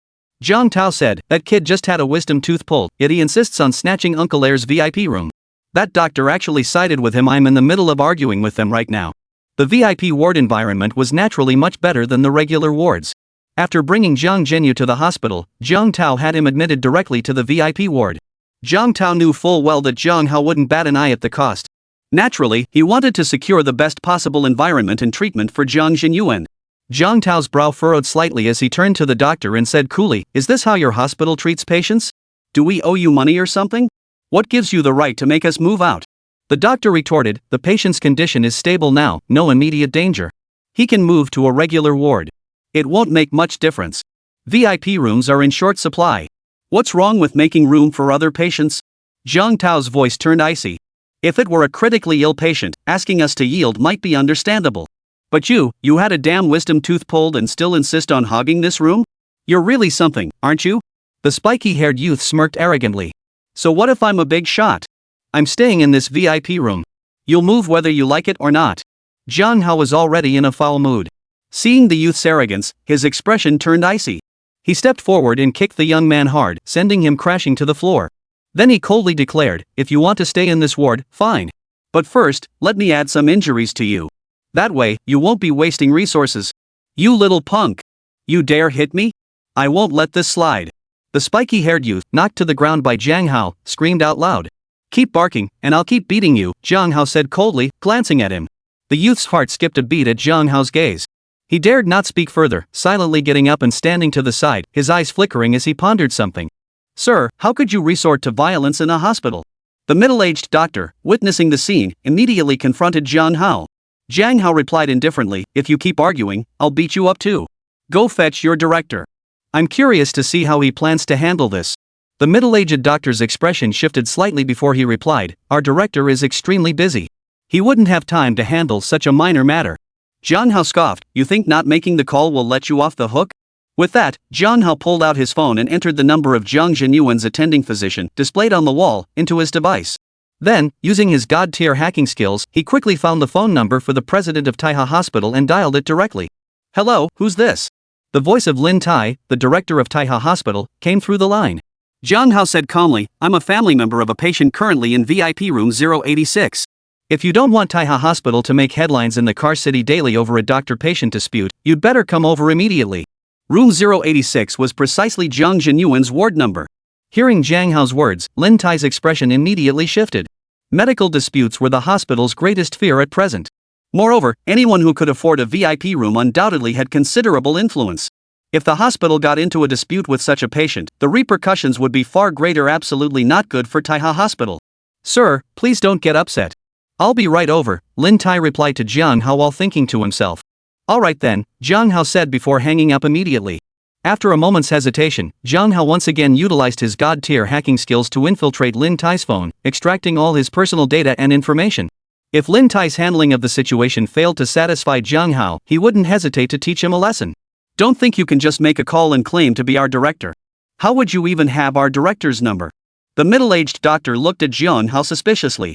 Jiang Tao said, "That kid just had a wisdom tooth pulled, yet he insists on snatching Uncle Air's VIP room. That doctor actually sided with him. I'm in the middle of arguing with them right now." The VIP ward environment was naturally much better than the regular wards. After bringing Zhang Zhenyu to the hospital, Jiang Tao had him admitted directly to the VIP ward. Jiang Tao knew full well that Jiang Hao wouldn't bat an eye at the cost. Naturally, he wanted to secure the best possible environment and treatment for Zhang Zhenyuan. Jiang Tao's brow furrowed slightly as he turned to the doctor and said coolly, "Is this how your hospital treats patients? Do we owe you money or something? What gives you the right to make us move out?" The doctor retorted, "The patient's condition is stable now, no immediate danger. He can move to a regular ward. It won't make much difference. VIP rooms are in short supply. What's wrong with making room for other patients?" Jiang Tao's voice turned icy. "If it were a critically ill patient, asking us to yield might be understandable. But you had a damn wisdom tooth pulled and still insist on hogging this room? You're really something, aren't you?" The spiky-haired youth smirked arrogantly. So what if I'm a big shot? I'm staying in this VIP room. You'll move whether you like it or not. Jiang Hao was already in a foul mood. Seeing the youth's arrogance, his expression turned icy. He stepped forward and kicked the young man hard, sending him crashing to the floor. Then he coldly declared, "If you want to stay in this ward, fine. But first, let me add some injuries to you. That way, you won't be wasting resources. You little punk. You dare hit me? I won't let this slide." The spiky-haired youth, knocked to the ground by Jiang Hao, screamed out loud. "Keep barking, and I'll keep beating you," Jiang Hao said coldly, glancing at him. The youth's heart skipped a beat at Jiang Hao's gaze. He dared not speak further, silently getting up and standing to the side, his eyes flickering as he pondered something. "Sir, how could you resort to violence in a hospital?" The middle-aged doctor, witnessing the scene, immediately confronted Jiang Hao. Jiang Hao replied indifferently, "If you keep arguing, I'll beat you up too. Go fetch your director. I'm curious to see how he plans to handle this." The middle-aged doctor's expression shifted slightly before he replied, "Our director is extremely busy. He wouldn't have time to handle such a minor matter." Jiang Hao scoffed, "You think not making the call will let you off the hook?" With that, Jiang Hao pulled out his phone and entered the number of Jiang Zhenyuan's attending physician, displayed on the wall, into his device. Then, using his god-tier hacking skills, he quickly found the phone number for the president of Taiha Hospital and dialed it directly. "Hello, who's this?" The voice of Lin Tai, the director of Taiha Hospital, came through the line. Jiang Hao said calmly, "I'm a family member of a patient currently in VIP room 086. If you don't want Taiha Hospital to make headlines in the Car City Daily over a doctor-patient dispute, you'd better come over immediately." Room 086 was precisely Jiang Zhenyuan's ward number. Hearing Jiang Hao's words, Lin Tai's expression immediately shifted. Medical disputes were the hospital's greatest fear at present. Moreover, anyone who could afford a VIP room undoubtedly had considerable influence. If the hospital got into a dispute with such a patient, the repercussions would be far greater. Absolutely not good for Taiha Hospital. "Sir, please don't get upset. I'll be right over," Lin Tai replied to Jiang Hao while thinking to himself. "All right then," Jiang Hao said before hanging up immediately. After a moment's hesitation, Jiang Hao once again utilized his god-tier hacking skills to infiltrate Lin Tai's phone, extracting all his personal data and information. If Lin Tai's handling of the situation failed to satisfy Jiang Hao, he wouldn't hesitate to teach him a lesson. "Don't think you can just make a call and claim to be our director. How would you even have our director's number?" The middle-aged doctor looked at Jiang Hao suspiciously.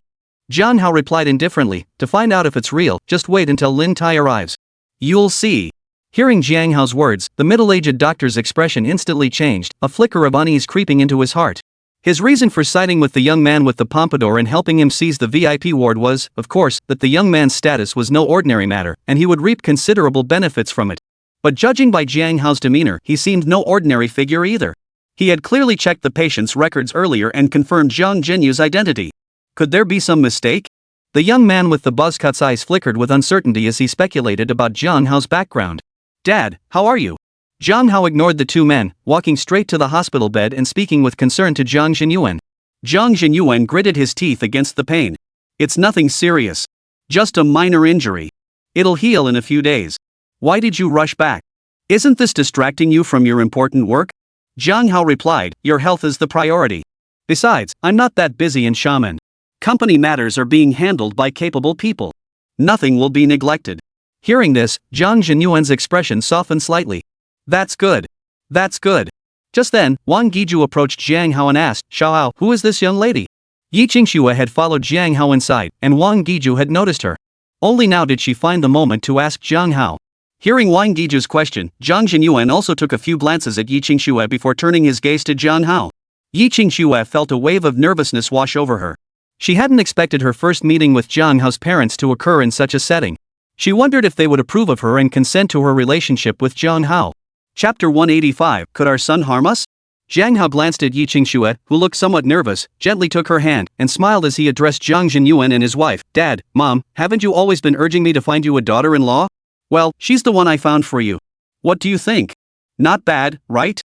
Jiang Hao replied indifferently, "To find out if it's real, just wait until Lin Tai arrives. You'll see." Hearing Jiang Hao's words, the middle-aged doctor's expression instantly changed, a flicker of unease creeping into his heart. His reason for siding with the young man with the pompadour and helping him seize the VIP ward was, of course, that the young man's status was no ordinary matter, and he would reap considerable benefits from it. But judging by Jiang Hao's demeanor, he seemed no ordinary figure either. He had clearly checked the patient's records earlier and confirmed Jiang Zhenyu's identity. Could there be some mistake? The young man with the buzzcut's eyes flickered with uncertainty as he speculated about Jiang Hao's background. "Dad, how are you?" Jiang Hao ignored the two men, walking straight to the hospital bed and speaking with concern to Jiang Zhenyuan. Jiang Zhenyuan gritted his teeth against the pain. "It's nothing serious. Just a minor injury. It'll heal in a few days. Why did you rush back? Isn't this distracting you from your important work?" Jiang Hao replied, "Your health is the priority. Besides, I'm not that busy in Xiamen. Company matters are being handled by capable people. Nothing will be neglected." Hearing this, Jiang Zhenyuan's expression softened slightly. "That's good. That's good." Just then, Wang Guiju approached Jiang Hao and asked, "Xiao, who is this young lady?" Yi Qingxue had followed Jiang Hao inside, and Wang Guiju had noticed her. Only now did she find the moment to ask Jiang Hao. Hearing Wang Giju's question, Jiang Zhenyuan also took a few glances at Yi Qingxue before turning his gaze to Jiang Hao. Yi Qingxue felt a wave of nervousness wash over her. She hadn't expected her first meeting with Jiang Hao's parents to occur in such a setting. She wondered if they would approve of her and consent to her relationship with Jiang Hao. Chapter 185, Could Our Son Harm Us? Jiang Hao glanced at Yi Qingxue, who looked somewhat nervous, gently took her hand, and smiled as he addressed Jiang Zhenyuan and his wife. "Dad, Mom, haven't you always been urging me to find you a daughter-in-law? Well, she's the one I found for you. What do you think? Not bad, right?"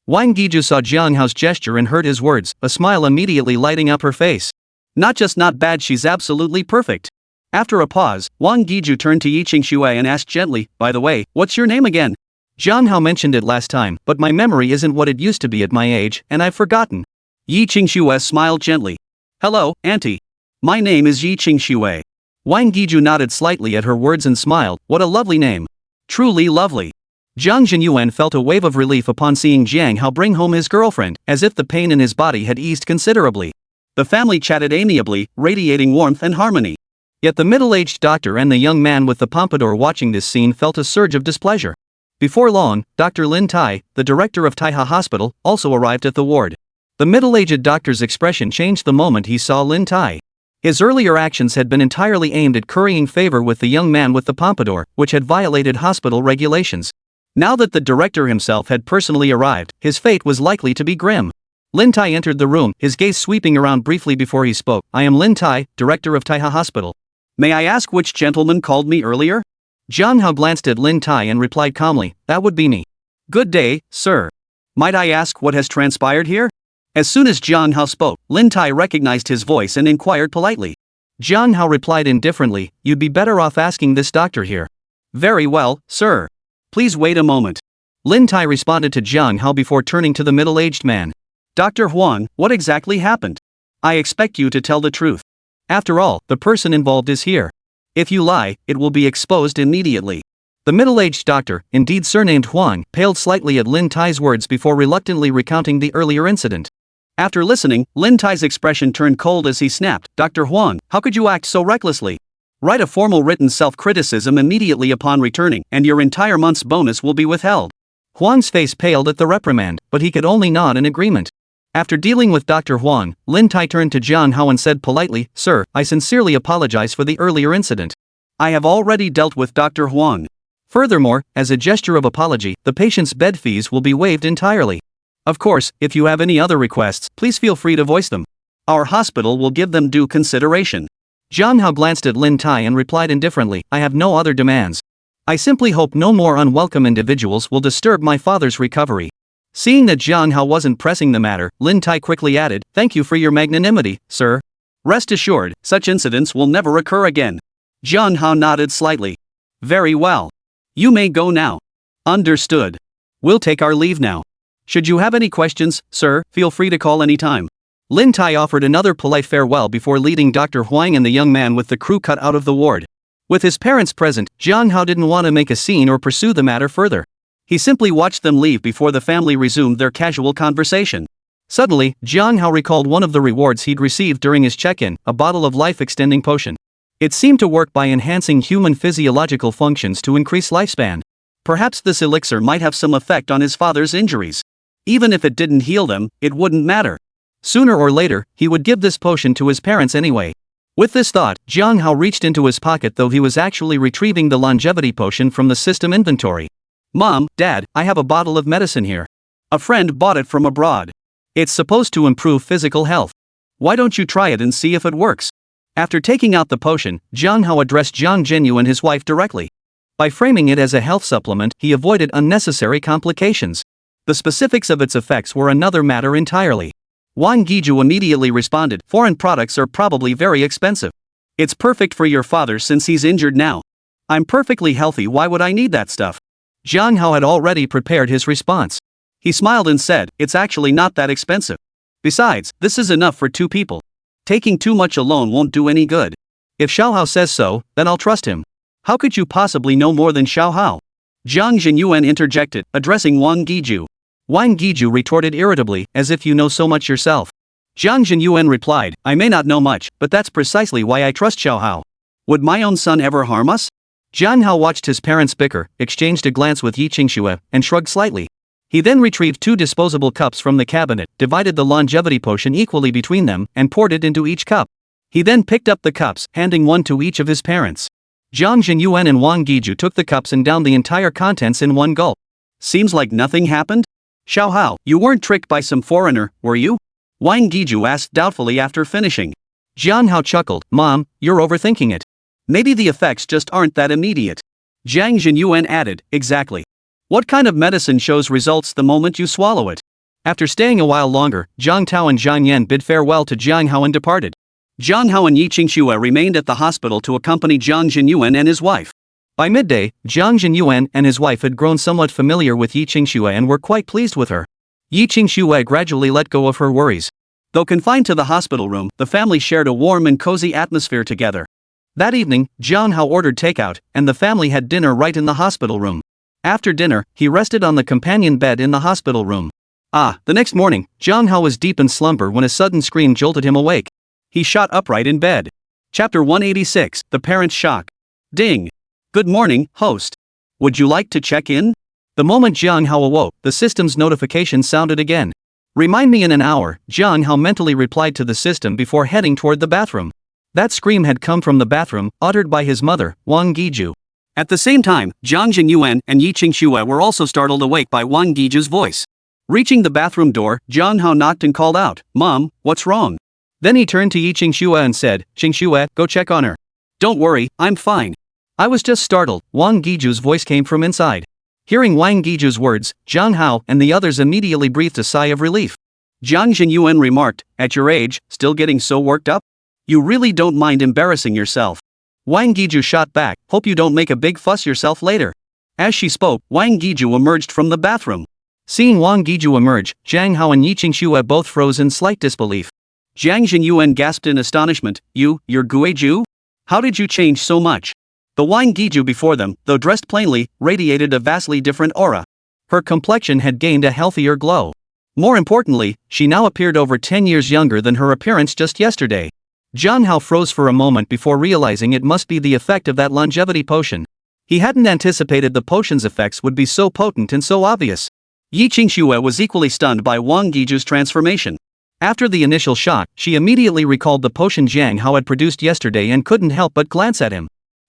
Wang Guiju saw Jiang Hao's gesture and heard his words, a smile immediately lighting up her face. "Not just not bad, she's absolutely perfect." After a pause, Wang Guiju turned to Yi Qingxue and asked gently, "By the way, what's your name again?" Jiang Hao mentioned it last time, but my memory isn't what it used to be at my age, and I've forgotten. Yi Qingxue smiled gently. "Hello, Auntie. My name is Yi Qingxue." Wang Guiju nodded slightly at her words and smiled. "What a lovely name. Truly lovely. Jiang Jinyuan felt a wave of relief upon seeing Jiang Hao bring home his girlfriend, as if the pain in his body had eased considerably. The family chatted amiably, radiating warmth and harmony. Yet the middle-aged doctor and the young man with the pompadour watching this scene felt a surge of displeasure. Before long, Dr. Lin Tai, the director of Taiha Hospital, also arrived at the ward. The middle-aged doctor's expression changed the moment he saw Lin Tai. His earlier actions had been entirely aimed at currying favor with the young man with the pompadour, which had violated hospital regulations. Now that the director himself had personally arrived, his fate was likely to be grim. Lin Tai entered the room, his gaze sweeping around briefly before he spoke. "I am Lin Tai, director of Taiha Hospital. May I ask which gentleman called me earlier?" Jiang Hao glanced at Lin Tai and replied calmly, "That would be me." "Good day, sir. Might I ask what has transpired here?" As soon as Jiang Hao spoke, Lin Tai recognized his voice and inquired politely. Jiang Hao replied indifferently, "You'd be better off asking this doctor here." "Very well, sir. Please wait a moment." Lin Tai responded to Jiang Hao before turning to the middle-aged man. "Dr. Huang, what exactly happened? I expect you to tell the truth. After all, the person involved is here. If you lie, it will be exposed immediately." The middle-aged doctor, indeed surnamed Huang, paled slightly at Lin Tai's words before reluctantly recounting the earlier incident. After listening, Lin Tai's expression turned cold as he snapped, "Dr. Huang, how could you act so recklessly? Write a formal written self-criticism immediately upon returning, and your entire month's bonus will be withheld." Huang's face paled at the reprimand, but he could only nod in agreement. After dealing with Dr. Huang, Lin Tai turned to Jiang Hao and said politely, "Sir, I sincerely apologize for the earlier incident. I have already dealt with Dr. Huang. Furthermore, as a gesture of apology, the patient's bed fees will be waived entirely. Of course, if you have any other requests, please feel free to voice them. Our hospital will give them due consideration." Jiang Hao glanced at Lin Tai and replied indifferently, "I have no other demands. I simply hope no more unwelcome individuals will disturb my father's recovery." Seeing that Jiang Hao wasn't pressing the matter, Lin Tai quickly added, "Thank you for your magnanimity, sir. Rest assured, such incidents will never occur again." Jiang Hao nodded slightly. "Very well. You may go now." "Understood. We'll take our leave now. Should you have any questions, sir, feel free to call anytime." Lin Tai offered another polite farewell before leading Dr. Huang and the young man with the crew cut out of the ward. With his parents present, Jiang Hao didn't want to make a scene or pursue the matter further. He simply watched them leave before the family resumed their casual conversation. Suddenly, Jiang Hao recalled one of the rewards he'd received during his check-in, a bottle of life-extending potion. It seemed to work by enhancing human physiological functions to increase lifespan. Perhaps this elixir might have some effect on his father's injuries. Even if it didn't heal them, it wouldn't matter. Sooner or later, he would give this potion to his parents anyway. With this thought, Jiang Hao reached into his pocket, though he was actually retrieving the longevity potion from the system inventory. "Mom, Dad, I have a bottle of medicine here. A friend bought it from abroad. It's supposed to improve physical health. Why don't you try it and see if it works?" After taking out the potion, Jiang Hao addressed Jiang Jinyu and his wife directly. By framing it as a health supplement, he avoided unnecessary complications. The specifics of its effects were another matter entirely. Wang Giju immediately responded, "Foreign products are probably very expensive. It's perfect for your father since he's injured now. I'm perfectly healthy, why would I need that stuff?" Jiang Hao had already prepared his response. He smiled and said, "It's actually not that expensive. Besides, this is enough for 2 people. Taking too much alone won't do any good. If Xiao Hao says so, then I'll trust him." "How could you possibly know more than Xiao Hao?" Jiang Jinyuan interjected, addressing Wang Giju. Wang Giju retorted irritably, "As if you know so much yourself." Jiang Jinyuan replied, "I may not know much, but that's precisely why I trust Xiao Hao. Would my own son ever harm us?" Jiang Hao watched his parents bicker, exchanged a glance with Yi Qingxue, and shrugged slightly. He then retrieved 2 disposable cups from the cabinet, divided the longevity potion equally between them, and poured it into each cup. He then picked up the cups, handing one to each of his parents. Jiang Jinyuan and Wang Giju took the cups and downed the entire contents in one gulp. "Seems like nothing happened? Xiao Hao, you weren't tricked by some foreigner, were you?" Wang Giju asked doubtfully after finishing. Jiang Hao chuckled, "Mom, you're overthinking it. Maybe the effects just aren't that immediate." Jiang Jinyuan added, "Exactly. What kind of medicine shows results the moment you swallow it?" After staying a while longer, Zhang Tao and Zhang Yan bid farewell to Jiang Hao and departed. Jiang Hao and Yi Qingxue remained at the hospital to accompany Jiang Jinyuan and his wife. By midday, Jiang Jinyuan and his wife had grown somewhat familiar with Yi Qingxue and were quite pleased with her. Yi Qingxue gradually let go of her worries. Though confined to the hospital room, the family shared a warm and cozy atmosphere together. That evening, Jiang Hao ordered takeout, and the family had dinner right in the hospital room. After dinner, he rested on the companion bed in the hospital room. The next morning, Jiang Hao was deep in slumber when a sudden scream jolted him awake. He shot upright in bed. Chapter 186, The Parent's Shock. Ding! Good morning, host. Would you like to check in? The moment Jiang Hao awoke, the system's notification sounded again. Remind me in an hour, Jiang Hao mentally replied to the system before heading toward the bathroom. That scream had come from the bathroom, uttered by his mother, Wang Giju. At the same time, Zhang Jinyuan and Yi Qingxue were also startled awake by Wang Giju's voice. Reaching the bathroom door, Jiang Hao knocked and called out, "Mom, what's wrong?" Then he turned to Yi Qingxue and said, "Qingxue, go check on her." "Don't worry, I'm fine." I was just startled, Wang Giju's voice came from inside. Hearing Wang Giju's words, Jiang Hao and the others immediately breathed a sigh of relief. Zhang Jinyuan remarked, "At your age, still getting so worked up? You really don't mind embarrassing yourself." Wang Giju shot back, "Hope you don't make a big fuss yourself later." As she spoke, Wang Giju emerged from the bathroom. Seeing Wang Giju emerge, Jiang Hao and Yi Qingxue both froze in slight disbelief. Zhang Jinyuan gasped in astonishment, "You're Guizhu? How did you change so much?" The Wang Giju before them, though dressed plainly, radiated a vastly different aura. Her complexion had gained a healthier glow. More importantly, she now appeared over 10 years younger than her appearance just yesterday. Jiang Hao froze for a moment before realizing it must be the effect of that longevity potion. He hadn't anticipated the potion's effects would be so potent and so obvious. Yi Qingxue was equally stunned by Wang Giju's transformation. After the initial shock, she immediately recalled the potion Jiang Hao had produced yesterday and couldn't help but glance at him.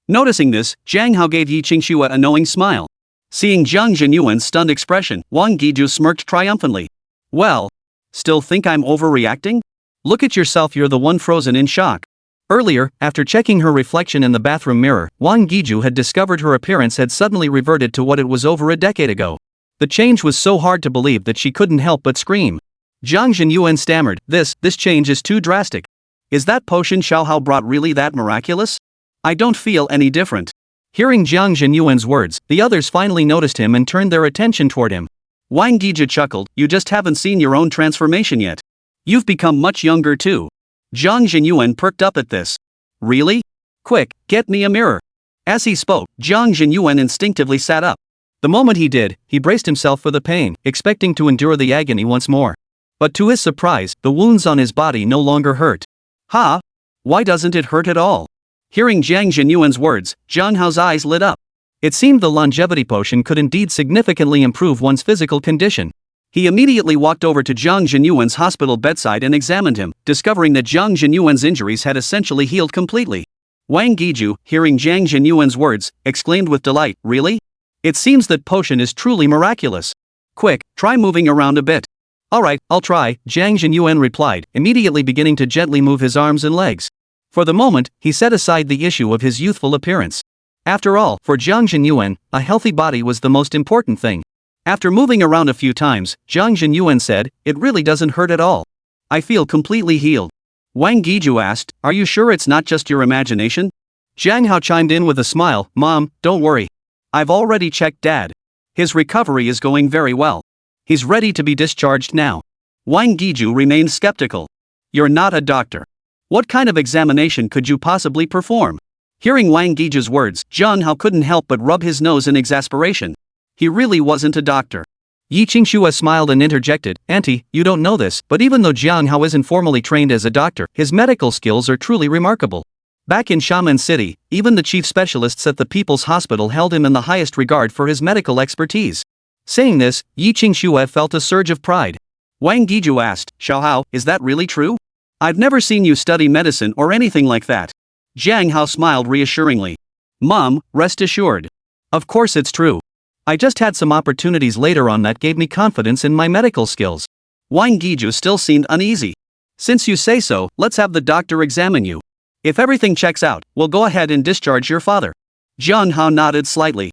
Noticing this, Jiang Hao gave Yi Qingxue a knowing smile. Seeing Zhang Jinyuan's stunned expression, Wang Giju smirked triumphantly. "Well, still think I'm overreacting? Look at yourself, you're the one frozen in shock." Earlier, after checking her reflection in the bathroom mirror, Wang Giju had discovered her appearance had suddenly reverted to what it was over a decade ago. The change was so hard to believe that she couldn't help but scream. Zhang Jinyuan stammered, This change is too drastic. Is that potion Xiao Hao brought really that miraculous? I don't feel any different." Hearing Zhang Jinyuan's words, the others finally noticed him and turned their attention toward him. Wang Giju chuckled, "You just haven't seen your own transformation yet. You've become much younger too." Zhang Jinyuan perked up at this. "Really? Quick, get me a mirror." As he spoke, Zhang Jinyuan instinctively sat up. The moment he did, he braced himself for the pain, expecting to endure the agony once more. But to his surprise, the wounds on his body no longer hurt. Why doesn't it hurt at all? Hearing Zhang Jinyuan's words, Jiang Hao's eyes lit up. It seemed the longevity potion could indeed significantly improve one's physical condition. He immediately walked over to Zhang Jinyuan's hospital bedside and examined him, discovering that Zhang Jinyuan's injuries had essentially healed completely. Wang Giju, hearing Zhang Jinyuan's words, exclaimed with delight, "Really? It seems that potion is truly miraculous. Quick, try moving around a bit." "Alright, I'll try," Zhang Jinyuan replied, immediately beginning to gently move his arms and legs. For the moment, he set aside the issue of his youthful appearance. After all, for Zhang Jinyuan, a healthy body was the most important thing. After moving around a few times, Zhang Jinyuan said, "It really doesn't hurt at all. I feel completely healed." Wang Giju asked, "Are you sure it's not just your imagination?" Jiang Hao chimed in with a smile, "Mom, don't worry. I've already checked Dad. His recovery is going very well. He's ready to be discharged now." Wang Giju remained skeptical. "You're not a doctor. What kind of examination could you possibly perform?" Hearing Wang Giju's words, Jiang Hao couldn't help but rub his nose in exasperation. He really wasn't a doctor. Yi Qingxue smiled and interjected, "Auntie, you don't know this, but even though Jiang Hao isn't formally trained as a doctor, his medical skills are truly remarkable. Back in Shaman City, even the chief specialists at the People's Hospital held him in the highest regard for his medical expertise." Saying this, Yi Qingxue felt a surge of pride. Wang Giju asked, "Xiao Hao, is that really true? I've never seen you study medicine or anything like that." Jiang Hao smiled reassuringly. "Mom, rest assured. Of course it's true. I just had some opportunities later on that gave me confidence in my medical skills." Wang Giju still seemed uneasy. "Since you say so, let's have the doctor examine you. If everything checks out, we'll go ahead and discharge your father." Jiang Hao nodded slightly.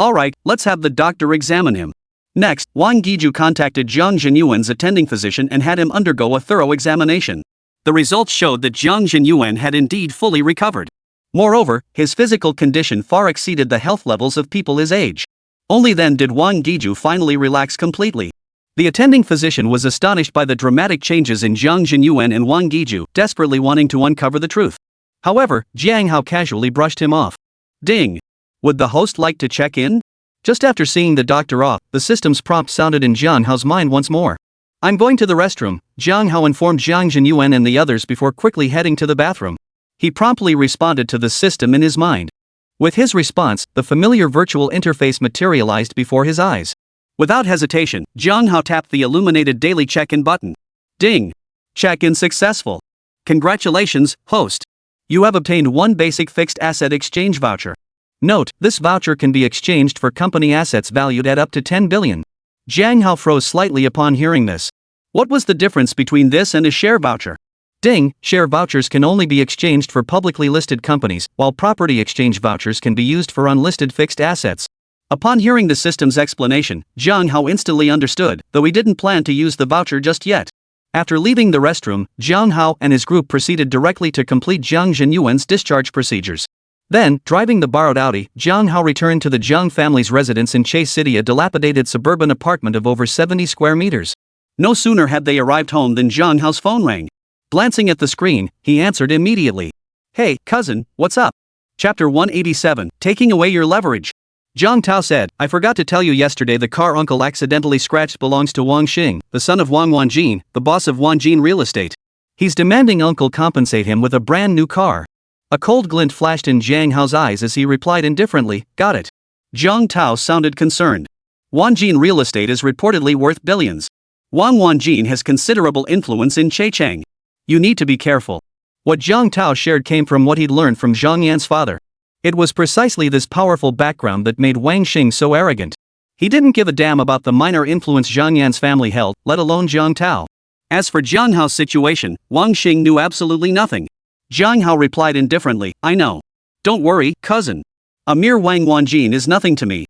"Alright, let's have the doctor examine him." Next, Wang Giju contacted Zhang Jinyuan's attending physician and had him undergo a thorough examination. The results showed that Zhang Jinyuan had indeed fully recovered. Moreover, his physical condition far exceeded the health levels of people his age. Only then did Wang Giju finally relax completely. The attending physician was astonished by the dramatic changes in Zhang Jinyuan and Wang Giju, desperately wanting to uncover the truth. However, Jiang Hao casually brushed him off. "Ding! Would the host like to check in?" Just after seeing the doctor off, the system's prompt sounded in Jiang Hao's mind once more. "I'm going to the restroom," Jiang Hao informed Jiang Jinyuan and the others before quickly heading to the bathroom. He promptly responded to the system in his mind. With his response, the familiar virtual interface materialized before his eyes. Without hesitation, Jiang Hao tapped the illuminated daily check-in button. Ding! Check-in successful. Congratulations, host. You have obtained one basic fixed asset exchange voucher. Note, this voucher can be exchanged for company assets valued at up to 10 billion. Jiang Hao froze slightly upon hearing this. What was the difference between this and a share voucher? Ding! Share vouchers can only be exchanged for publicly listed companies, while property exchange vouchers can be used for unlisted fixed assets. Upon hearing the system's explanation, Jiang Hao instantly understood, though he didn't plan to use the voucher just yet. After leaving the restroom, Jiang Hao and his group proceeded directly to complete Jiang Jinyuan's discharge procedures. Then, driving the borrowed Audi, Jiang Hao returned to the Jiang family's residence in Chase City, a dilapidated suburban apartment of over 70 square meters. No sooner had they arrived home than Jiang Hao's phone rang. Glancing at the screen, he answered immediately. "Hey, cousin, what's up?" Chapter 187, Taking Away Your Leverage. Jiang Tao said, "I forgot to tell you yesterday the car uncle accidentally scratched belongs to Wang Xing, the son of Wang Wanjin, the boss of Wanjin Real Estate. He's demanding uncle compensate him with a brand new car." A cold glint flashed in Jiang Hao's eyes as he replied indifferently, "Got it." Jiang Tao sounded concerned. Wanjin Real Estate is reportedly worth billions. Wang Wanjin has considerable influence in Checheng. You need to be careful. What Jiang Tao shared came from what he'd learned from Zhang Yan's father. It was precisely this powerful background that made Wang Xing so arrogant. He didn't give a damn about the minor influence Zhang Yan's family held, let alone Jiang Tao. As for Jiang Hao's situation, Wang Xing knew absolutely nothing. Jiang Hao replied indifferently, "I know. Don't worry, cousin. A mere Wang Wanjin is nothing to me."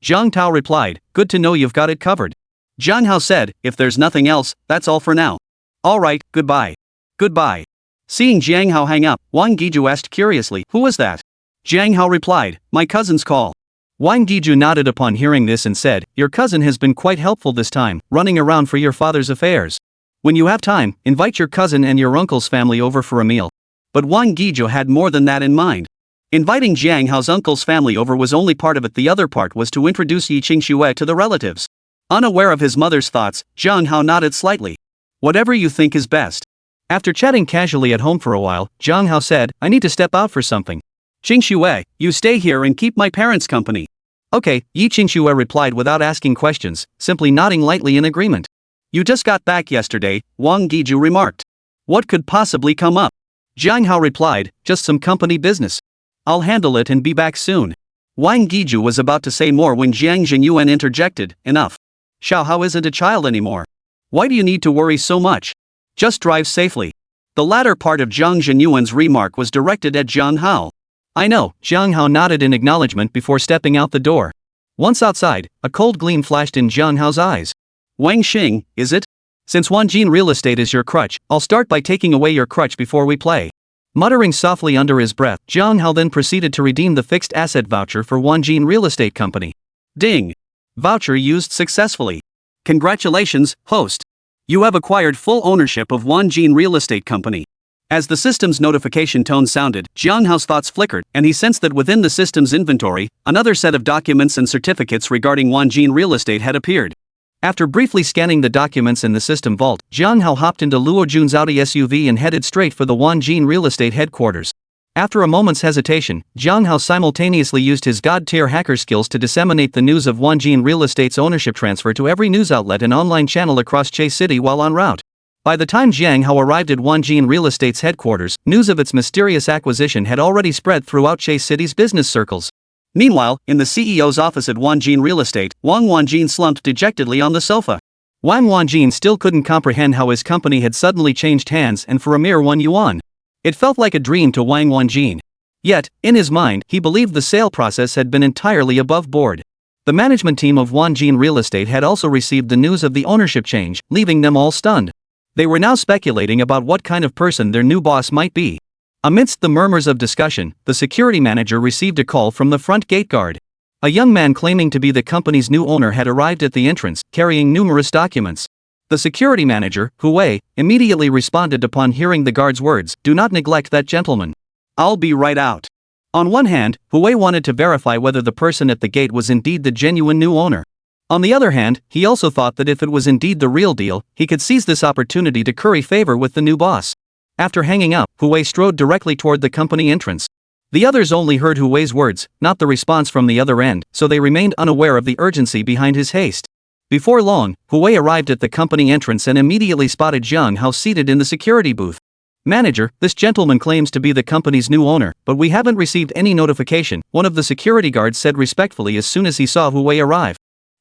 Jiang Tao replied, "Good to know you've got it covered." Jiang Hao said, "If there's nothing else, that's all for now." "Alright, goodbye." "Goodbye." Seeing Jiang Hao hang up, Wang Guiju asked curiously, "Who was that?" Jiang Hao replied, "My cousin's call." Wang Guiju nodded upon hearing this and said, "Your cousin has been quite helpful this time, running around for your father's affairs. When you have time, invite your cousin and your uncle's family over for a meal." But Wang Guiju had more than that in mind. Inviting Jiang Hao's uncle's family over was only part of it. The other part was to introduce Yi Qingxue to the relatives. Unaware of his mother's thoughts, Jiang Hao nodded slightly. "Whatever you think is best." After chatting casually at home for a while, Jiang Hao said, "I need to step out for something. Qingxue, you stay here and keep my parents company." "Okay," Yi Qingxue replied without asking questions, simply nodding lightly in agreement. "You just got back yesterday," Wang Guiju remarked. "What could possibly come up?" Jiang Hao replied, "Just some company business. I'll handle it and be back soon." Wang Guiju was about to say more when Jiang Jinyuan interjected, "Enough. Xiao Hao isn't a child anymore. Why do you need to worry so much? Just drive safely." The latter part of Jiang Jinyuan's remark was directed at Jiang Hao. "I know," Jiang Hao nodded in acknowledgement before stepping out the door. Once outside, a cold gleam flashed in Jiang Hao's eyes. "Wang Xing, is it? Since Wanjin Real Estate is your crutch, I'll start by taking away your crutch before we play." Muttering softly under his breath, Jiang Hao then proceeded to redeem the fixed asset voucher for Wanjin Real Estate Company. Ding! Voucher used successfully. Congratulations, host. You have acquired full ownership of Wanjin Real Estate Company. As the system's notification tone sounded, Jiang Hao's thoughts flickered, and he sensed that within the system's inventory, another set of documents and certificates regarding Wanjin Real Estate had appeared. After briefly scanning the documents in the system vault, Jiang Hao hopped into Luo Jun's Audi SUV and headed straight for the Wanjin Real Estate headquarters. After a moment's hesitation, Jiang Hao simultaneously used his god-tier hacker skills to disseminate the news of Wanjin Real Estate's ownership transfer to every news outlet and online channel across Chase City while en route. By the time Jiang Hao arrived at Wanjin Real Estate's headquarters, news of its mysterious acquisition had already spread throughout Chase City's business circles. Meanwhile, in the CEO's office at Wanjin Real Estate, Wang Wanjin slumped dejectedly on the sofa. Wang Wanjin still couldn't comprehend how his company had suddenly changed hands and for a mere 1 yuan. It felt like a dream to Wang Wanjin. Yet, in his mind, he believed the sale process had been entirely above board. The management team of Wanjin Real Estate had also received the news of the ownership change, leaving them all stunned. They were now speculating about what kind of person their new boss might be. Amidst the murmurs of discussion, the security manager received a call from the front gate guard. A young man claiming to be the company's new owner had arrived at the entrance, carrying numerous documents. The security manager, Hu Wei, immediately responded upon hearing the guard's words, "Do not neglect that gentleman." "I'll be right out." On one hand, Hui wanted to verify whether the person at the gate was indeed the genuine new owner. On the other hand, he also thought that if it was indeed the real deal, he could seize this opportunity to curry favor with the new boss. After hanging up, Hui strode directly toward the company entrance. The others only heard Hui's words, not the response from the other end, so they remained unaware of the urgency behind his haste. Before long, Hui arrived at the company entrance and immediately spotted Jiang Hao seated in the security booth. "Manager, this gentleman claims to be the company's new owner, but we haven't received any notification," one of the security guards said respectfully as soon as he saw Hui arrive.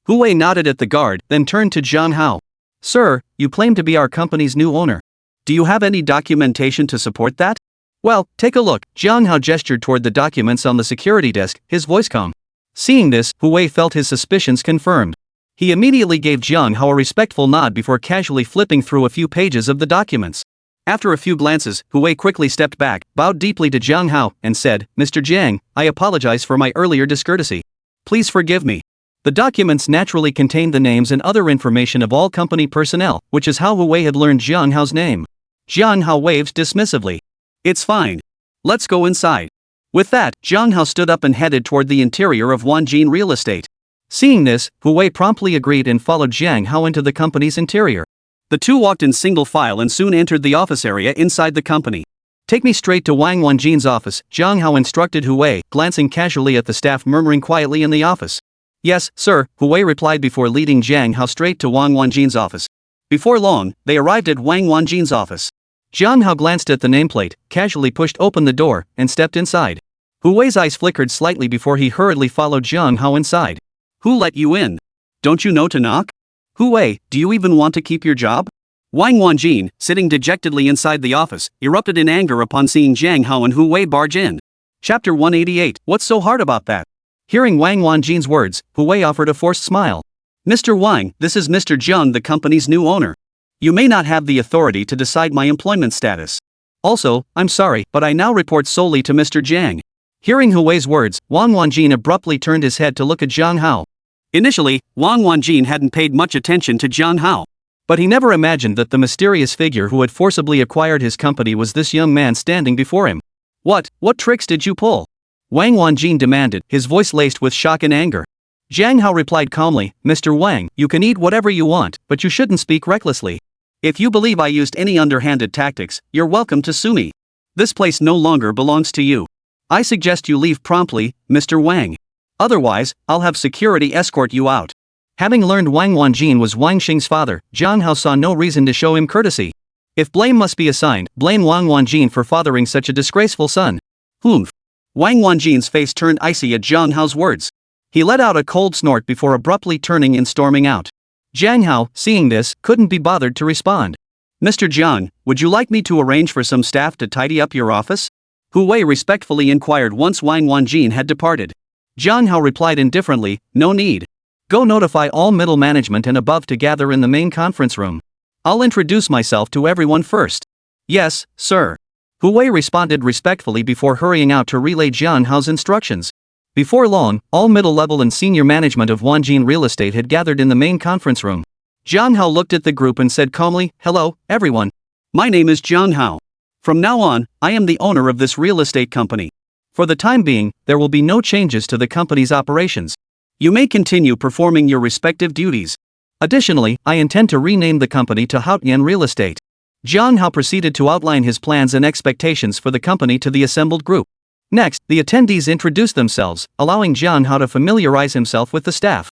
Hui nodded at the guard, then turned to Jiang Hao. "Sir, you claim to be our company's new owner. Do you have any documentation to support that?" "Well, take a look." Jiang Hao gestured toward the documents on the security desk, his voice calm. Seeing this, Hui felt his suspicions confirmed. He immediately gave Jiang Hao a respectful nod before casually flipping through a few pages of the documents. After a few glances, Hui quickly stepped back, bowed deeply to Jiang Hao, and said, "Mr. Jiang, I apologize for my earlier discourtesy. Please forgive me." The documents naturally contained the names and other information of all company personnel, which is how Hui had learned Jiang Hao's name. Jiang Hao waved dismissively. "It's fine. Let's go inside." With that, Jiang Hao stood up and headed toward the interior of Wanjin Real Estate. Seeing this, Hui promptly agreed and followed Jiang Hao into the company's interior. The two walked in single file and soon entered the office area inside the company. "Take me straight to Wang Wanjin's office," Jiang Hao instructed Hui, glancing casually at the staff murmuring quietly in the office. "Yes, sir," Hui replied before leading Jiang Hao straight to Wang Wanjin's office. Before long, they arrived at Wang Wanjin's office. Jiang Hao glanced at the nameplate, casually pushed open the door, and stepped inside. Hui's eyes flickered slightly before he hurriedly followed Jiang Hao inside. "Who let you in? Don't you know to knock? Hui, do you even want to keep your job?" Wang Wanjin, sitting dejectedly inside the office, erupted in anger upon seeing Jiang Hao and Hui barge in. Chapter 188. What's so hard about that? Hearing Wang Wanjin's words, Hui offered a forced smile. "Mr. Wang, this is Mr. Jiang, the company's new owner. You may not have the authority to decide my employment status. Also, I'm sorry, but I now report solely to Mr. Jiang." Hearing Hui's words, Wang Wanjin abruptly turned his head to look at Jiang Hao. Initially, Wang Wanjin hadn't paid much attention to Jiang Hao. But he never imagined that the mysterious figure who had forcibly acquired his company was this young man standing before him. What tricks did you pull?" Wang Wanjin demanded, his voice laced with shock and anger. Jiang Hao replied calmly, "Mr. Wang, you can eat whatever you want, but you shouldn't speak recklessly. If you believe I used any underhanded tactics, you're welcome to sue me. This place no longer belongs to you. I suggest you leave promptly, Mr. Wang. Otherwise, I'll have security escort you out." Having learned Wang Wanjin was Wang Xing's father, Jiang Hao saw no reason to show him courtesy. If blame must be assigned, blame Wang Wanjin for fathering such a disgraceful son. Humph. Wang Wanjin's face turned icy at Jiang Hao's words. He let out a cold snort before abruptly turning and storming out. Jiang Hao, seeing this, couldn't be bothered to respond. "Mr. Jiang, would you like me to arrange for some staff to tidy up your office?" Hui respectfully inquired once Wang Wanjin had departed. Jiang Hao replied indifferently, "No need. Go notify all middle management and above to gather in the main conference room. I'll introduce myself to everyone first." "Yes, sir." Hui responded respectfully before hurrying out to relay Jiang Hao's instructions. Before long, all middle-level and senior management of Wanjin Real Estate had gathered in the main conference room. Jiang Hao looked at the group and said calmly, "Hello, everyone. My name is Jiang Hao. From now on, I am the owner of this real estate company. For the time being, there will be no changes to the company's operations. You may continue performing your respective duties. Additionally, I intend to rename the company to Haotian Real Estate." Jiang Hao proceeded to outline his plans and expectations for the company to the assembled group. Next, the attendees introduced themselves, allowing Jiang Hao to familiarize himself with the staff.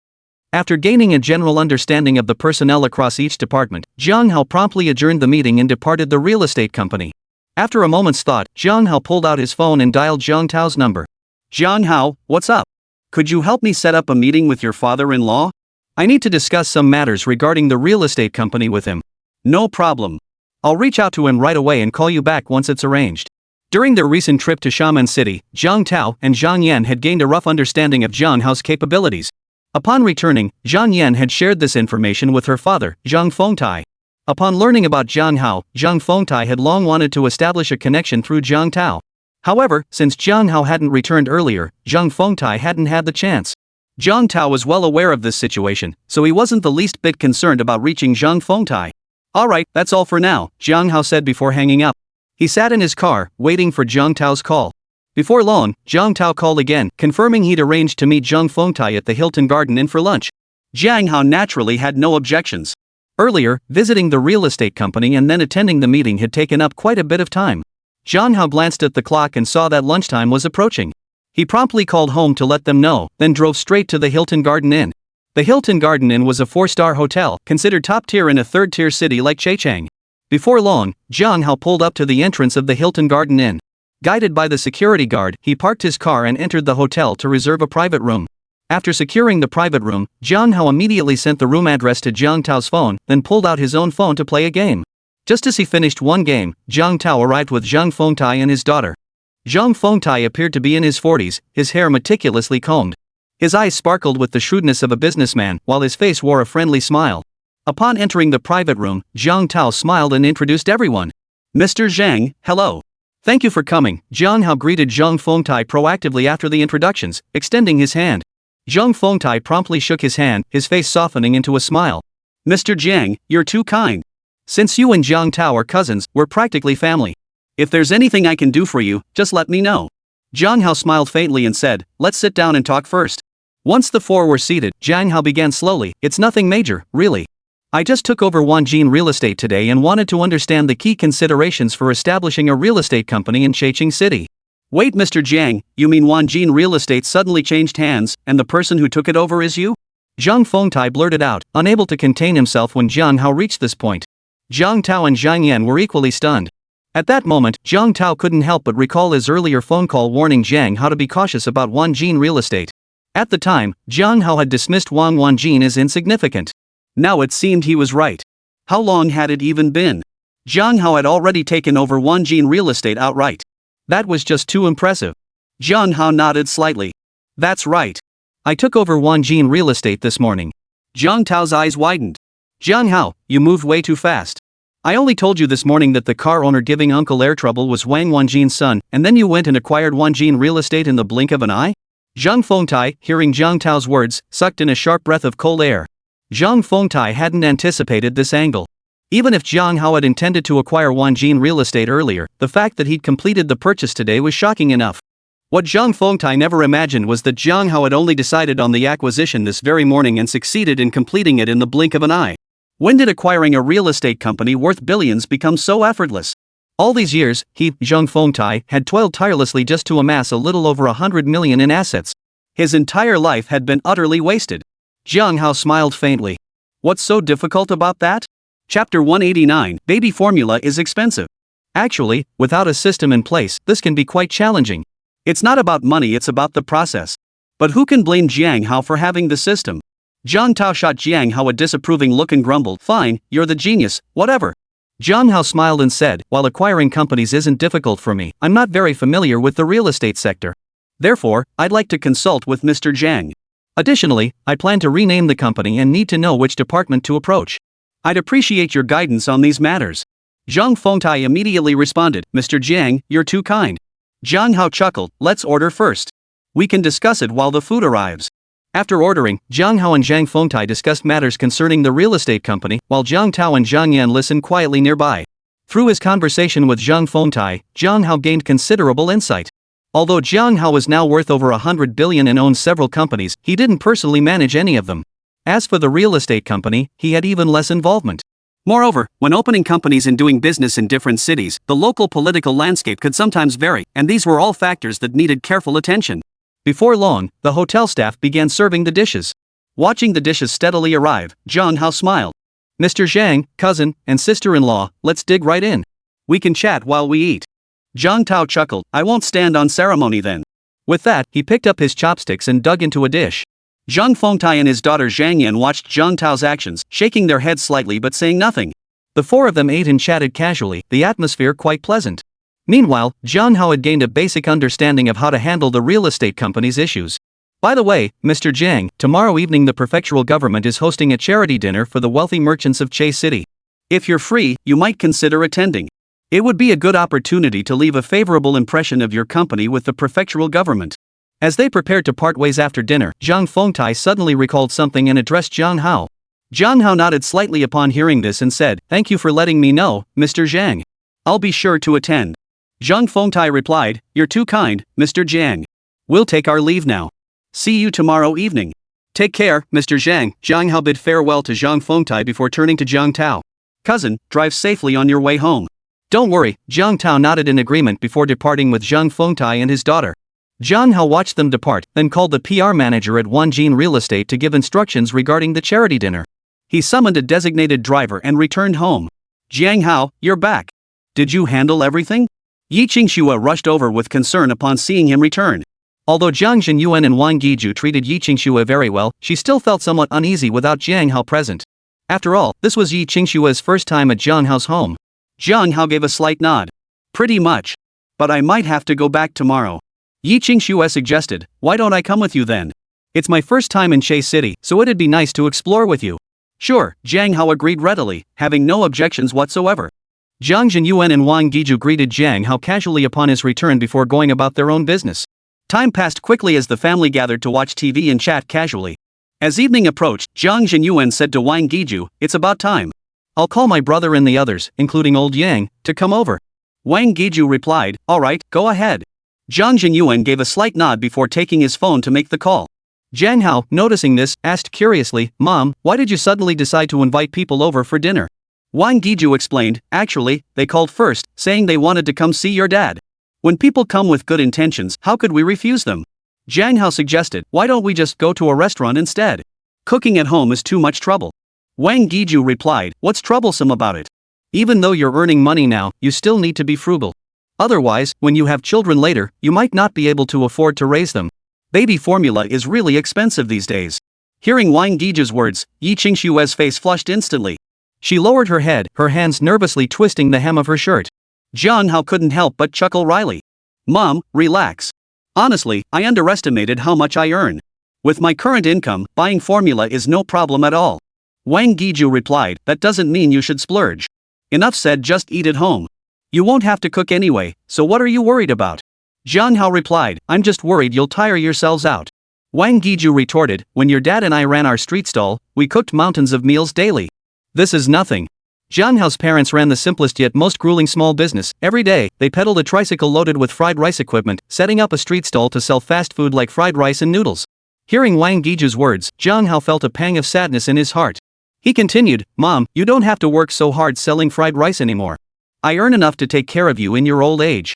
After gaining a general understanding of the personnel across each department, Jiang Hao promptly adjourned the meeting and departed the real estate company. After a moment's thought, Jiang Hao pulled out his phone and dialed Jiang Tao's number. "Jiang Hao, what's up? Could you help me set up a meeting with your father-in-law? I need to discuss some matters regarding the real estate company with him." "No problem. I'll reach out to him right away and call you back once it's arranged." During their recent trip to Xiamen City, Jiang Tao and Zhang Yan had gained a rough understanding of Jiang Hao's capabilities. Upon returning, Zhang Yan had shared this information with her father, Zhang Fengtai. Upon learning about Jiang Hao, Zhang Fengtai had long wanted to establish a connection through Jiang Tao. However, since Jiang Hao hadn't returned earlier, Zhang Fengtai hadn't had the chance. Jiang Tao was well aware of this situation, so he wasn't the least bit concerned about reaching Zhang Fengtai. "Alright, that's all for now," Jiang Hao said before hanging up. He sat in his car, waiting for Jiang Tao's call. Before long, Jiang Tao called again, confirming he'd arranged to meet Zhang Fengtai at the Hilton Garden Inn for lunch. Jiang Hao naturally had no objections. Earlier, visiting the real estate company and then attending the meeting had taken up quite a bit of time. Jiang Hao glanced at the clock and saw that lunchtime was approaching. He promptly called home to let them know, then drove straight to the Hilton Garden Inn. The Hilton Garden Inn was a 4-star hotel, considered top tier in a third-tier city like Chechang. Before long, Jiang Hao pulled up to the entrance of the Hilton Garden Inn. Guided by the security guard, he parked his car and entered the hotel to reserve a private room. After securing the private room, Jiang Hao immediately sent the room address to Jiang Tao's phone, then pulled out his own phone to play a game. Just as he finished one game, Jiang Tao arrived with Zhang Fengtai and his daughter. Zhang Fengtai appeared to be in his 40s, his hair meticulously combed. His eyes sparkled with the shrewdness of a businessman, while his face wore a friendly smile. Upon entering the private room, Jiang Tao smiled and introduced everyone. "Mr. Zhang, hello. Thank you for coming." Jiang Hao greeted Zhang Fengtai proactively after the introductions, extending his hand. Zhang Fengtai promptly shook his hand, his face softening into a smile. "Mr. Jiang, you're too kind. Since you and Jiang Tao are cousins, we're practically family. If there's anything I can do for you, just let me know." Jiang Hao smiled faintly and said, "Let's sit down and talk first." Once the four were seated, Jiang Hao began slowly, "It's nothing major, really. I just took over Wanjin Real Estate today and wanted to understand the key considerations for establishing a real estate company in Checheng City." "Wait, Mr. Jiang, you mean Wanjin Real Estate suddenly changed hands, and the person who took it over is you?" Zhang Fengtai blurted out, unable to contain himself when Jiang Hao reached this point. Jiang Tao and Zhang Yan were equally stunned. At that moment, Jiang Tao couldn't help but recall his earlier phone call warning Jiang Hao to be cautious about Wanjin Real Estate. At the time, Jiang Hao had dismissed Wanjin as insignificant. Now it seemed he was right. How long had it even been? Jiang Hao had already taken over Wanjin Real Estate outright. That was just too impressive. Jiang Hao nodded slightly. "That's right. I took over Wanjin Real Estate this morning." Jiang Tao's eyes widened. "Jiang Hao, you moved way too fast. I only told you this morning that the car owner giving Uncle Air trouble was Wang Wanjin's son, and then you went and acquired Wanjin Real Estate in the blink of an eye?" Zhang Fengtai, hearing Jiang Tao's words, sucked in a sharp breath of cold air. Zhang Fengtai hadn't anticipated this angle. Even if Jiang Hao had intended to acquire Wanjin Real Estate earlier, the fact that he'd completed the purchase today was shocking enough. What Zhang Fengtai never imagined was that Jiang Hao had only decided on the acquisition this very morning and succeeded in completing it in the blink of an eye. When did acquiring a real estate company worth billions become so effortless? All these years, he, Zhang Fengtai, had toiled tirelessly just to amass a little over 100 million in assets. His entire life had been utterly wasted. Jiang Hao smiled faintly. "What's so difficult about that?" Chapter 189, Baby Formula is expensive. Actually, without a system in place, this can be quite challenging. It's not about money, it's about the process. But who can blame Jiang Hao for having the system? Jiang Tao shot Jiang Hao a disapproving look and grumbled, "Fine, you're the genius, whatever." Jiang Hao smiled and said, "While acquiring companies isn't difficult for me, I'm not very familiar with the real estate sector. Therefore, I'd like to consult with Mr. Jiang. Additionally, I plan to rename the company and need to know which department to approach. I'd appreciate your guidance on these matters." Zhang Fengtai immediately responded, "Mr. Jiang, you're too kind." Jiang Hao chuckled, "Let's order first. We can discuss it while the food arrives." After ordering, Jiang Hao and Zhang Fengtai discussed matters concerning the real estate company, while Jiang Tao and Zhang Yan listened quietly nearby. Through his conversation with Zhang Fengtai, Jiang Hao gained considerable insight. Although Jiang Hao was now worth over 100 billion and owned several companies, he didn't personally manage any of them. As for the real estate company, he had even less involvement. Moreover, when opening companies and doing business in different cities, the local political landscape could sometimes vary, and these were all factors that needed careful attention. Before long, the hotel staff began serving the dishes. Watching the dishes steadily arrive, Jiang Hao smiled. "Mr. Zhang, cousin, and sister-in-law, let's dig right in. We can chat while we eat." Jiang Tao chuckled, "I won't stand on ceremony then." With that, he picked up his chopsticks and dug into a dish. Zhang Fengtai and his daughter Zhang Yan watched Jiang Tao's actions, shaking their heads slightly but saying nothing. The four of them ate and chatted casually, the atmosphere quite pleasant. Meanwhile, Jiang Hao had gained a basic understanding of how to handle the real estate company's issues. "By the way, Mr. Jiang, tomorrow evening the prefectural government is hosting a charity dinner for the wealthy merchants of Che City. If you're free, you might consider attending. It would be a good opportunity to leave a favorable impression of your company with the prefectural government." As they prepared to part ways after dinner, Zhang Fengtai suddenly recalled something and addressed Jiang Hao. Jiang Hao nodded slightly upon hearing this and said, "Thank you for letting me know, Mr. Zhang. I'll be sure to attend." Zhang Fengtai replied, "You're too kind, Mr. Jiang. We'll take our leave now. See you tomorrow evening." "Take care, Mr. Zhang." Jiang Hao bid farewell to Zhang Fengtai before turning to Jiang Tao. "Cousin, drive safely on your way home." "Don't worry," Jiang Tao nodded in agreement before departing with Zhang Fengtai and his daughter. Jiang Hao watched them depart, then called the PR manager at Wanjin Real Estate to give instructions regarding the charity dinner. He summoned a designated driver and returned home. "Jiang Hao, you're back. Did you handle everything?" Yi Qingxue rushed over with concern upon seeing him return. Although Jiang Zhenyuan and Wang Yiju treated Yi Qingxue very well, she still felt somewhat uneasy without Jiang Hao present. After all, this was Yi Qingxue's first time at Jiang Hao's home. Jiang Hao gave a slight nod. "Pretty much. But I might have to go back tomorrow." Yi Qingxue suggested, "Why don't I come with you then? It's my first time in Che City, so it'd be nice to explore with you." "Sure," Jiang Hao agreed readily, having no objections whatsoever. Jiang Zhenyuan and Wang Yiju greeted Jiang Hao casually upon his return before going about their own business. Time passed quickly as the family gathered to watch TV and chat casually. As evening approached, Jiang Zhenyuan said to Wang Yiju, "It's about time. I'll call my brother and the others, including old Yang, to come over." Wang Yiju replied, "All right, go ahead." Jiang Zhenyuan gave a slight nod before taking his phone to make the call. Jiang Hao, noticing this, asked curiously, "Mom, why did you suddenly decide to invite people over for dinner?" Wang Yiju explained, "Actually, they called first, saying they wanted to come see your dad. When people come with good intentions, how could we refuse them?" Jiang Hao suggested, "Why don't we just go to a restaurant instead? Cooking at home is too much trouble." Wang Yiju replied, "What's troublesome about it? Even though you're earning money now, you still need to be frugal. Otherwise, when you have children later, you might not be able to afford to raise them. Baby formula is really expensive these days." Hearing Wang Yiju's words, Yi Qingxue's face flushed instantly. She lowered her head, her hands nervously twisting the hem of her shirt. Jiang Hao couldn't help but chuckle wryly. "Mom, relax. Honestly, I underestimated how much I earn. With my current income, buying formula is no problem at all." Wang Yiju replied, "That doesn't mean you should splurge. Enough said, just eat at home. You won't have to cook anyway, so what are you worried about?" Jiang Hao replied, "I'm just worried you'll tire yourselves out." Wang Yiju retorted, "When your dad and I ran our street stall, we cooked mountains of meals daily. This is nothing." Jiang Hao's parents ran the simplest yet most grueling small business. Every day, they pedaled a tricycle loaded with fried rice equipment, setting up a street stall to sell fast food like fried rice and noodles. Hearing Wang Yiju's words, Jiang Hao felt a pang of sadness in his heart. He continued, "Mom, you don't have to work so hard selling fried rice anymore. I earn enough to take care of you in your old age."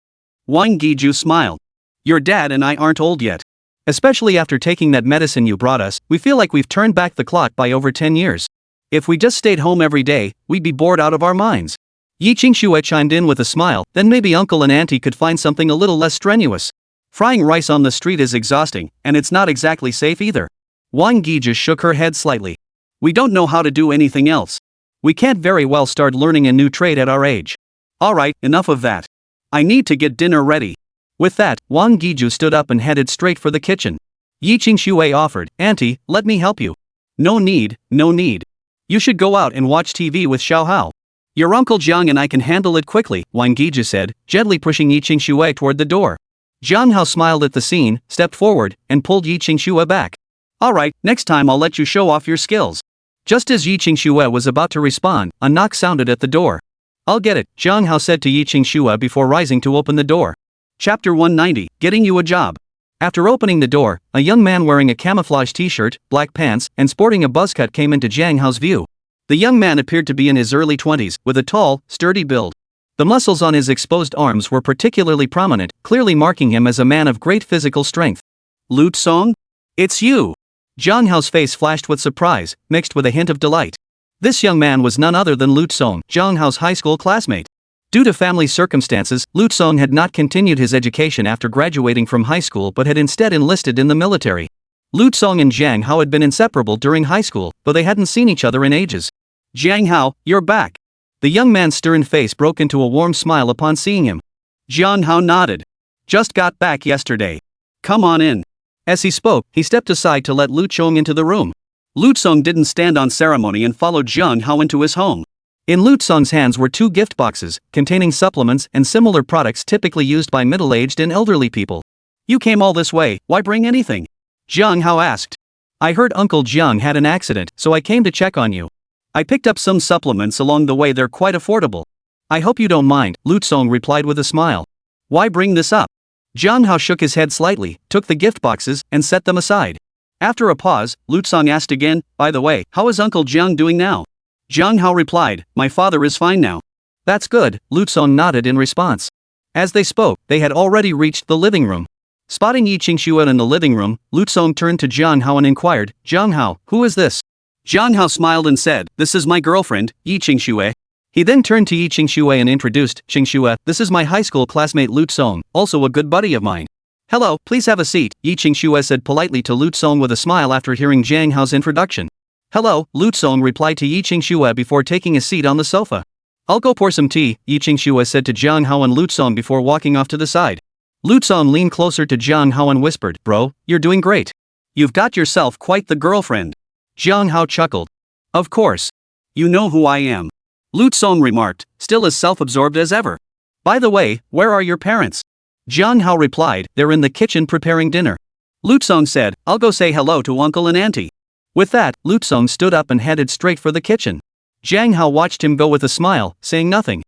Wang Yiju smiled. "Your dad and I aren't old yet. Especially after taking that medicine you brought us, we feel like we've turned back the clock by over 10 years. If we just stayed home every day, we'd be bored out of our minds." Yi Qingxue chimed in with a smile, "Then maybe uncle and auntie could find something a little less strenuous. Frying rice on the street is exhausting, and it's not exactly safe either." Wang Yi just shook her head slightly. "We don't know how to do anything else. We can't very well start learning a new trade at our age. Alright, enough of that. I need to get dinner ready." With that, Wang Yiju stood up and headed straight for the kitchen. Yi Qingxue offered, "Auntie, let me help you." "No need, no need. You should go out and watch TV with Xiao Hao. Your uncle Jiang and I can handle it quickly," Wang Yiju said, gently pushing Yi Qingxue toward the door. Jiang Hao smiled at the scene, stepped forward, and pulled Yi Qingxue back. "Alright, next time I'll let you show off your skills." Just as Yi Qingxue was about to respond, a knock sounded at the door. "I'll get it," Jiang Hao said to Yi Qingxue before rising to open the door. Chapter 190, Getting You a Job. After opening the door, a young man wearing a camouflage t-shirt, black pants, and sporting a buzzcut came into Jiang Hao's view. The young man appeared to be in his early 20s, with a tall, sturdy build. The muscles on his exposed arms were particularly prominent, clearly marking him as a man of great physical strength. "Lu Song? It's you!" Jiang Hao's face flashed with surprise, mixed with a hint of delight. This young man was none other than Lu Song, Jiang Hao's high school classmate. Due to family circumstances, Lu Song had not continued his education after graduating from high school but had instead enlisted in the military. Lu Song and Jiang Hao had been inseparable during high school, though they hadn't seen each other in ages. "Jiang Hao, you're back." The young man's stern face broke into a warm smile upon seeing him. Jiang Hao nodded. "Just got back yesterday. Come on in." As he spoke, he stepped aside to let Lu Song into the room. Lu Song didn't stand on ceremony and followed Jiang Hao into his home. In Lu Song's hands were 2 gift boxes, containing supplements and similar products typically used by middle-aged and elderly people. "You came all this way, why bring anything?" Jiang Hao asked. "I heard Uncle Jiang had an accident, so I came to check on you. I picked up some supplements along the way, they're quite affordable." "I hope you don't mind," Lu Song replied with a smile. Why bring this up? Jiang Hao shook his head slightly, took the gift boxes, and set them aside. After a pause, Lutesong asked again, by the way, how is Uncle Jiang doing now? Jiang Hao replied, my father is fine now. That's good, Lutesong nodded in response. As they spoke, they had already reached the living room. Spotting Yi Qingxue in the living room, Lutesong turned to Jiang Hao and inquired, Jiang Hao, who is this? Jiang Hao smiled and said, this is my girlfriend, Yi Qingxue. He then turned to Yi Qingxue and introduced, Qingxue, this is my high school classmate Lutesong, also a good buddy of mine. Hello, please have a seat, Yi Qingxue said politely to Lutesong with a smile after hearing Jiang Hao's introduction. Hello, Lutesong replied to Yi Qingxue before taking a seat on the sofa. I'll go pour some tea, Yi Qingxue said to Jiang Hao and Lutesong before walking off to the side. Lutesong leaned closer to Jiang Hao and whispered, bro, you're doing great. You've got yourself quite the girlfriend. Jiang Hao chuckled. Of course. You know who I am. Lutesong remarked, still as self-absorbed as ever. By the way, where are your parents? Jiang Hao replied, they're in the kitchen preparing dinner. Lutesong said, I'll go say hello to uncle and auntie. With that, Lutesong stood up and headed straight for the kitchen. Jiang Hao watched him go with a smile, saying nothing.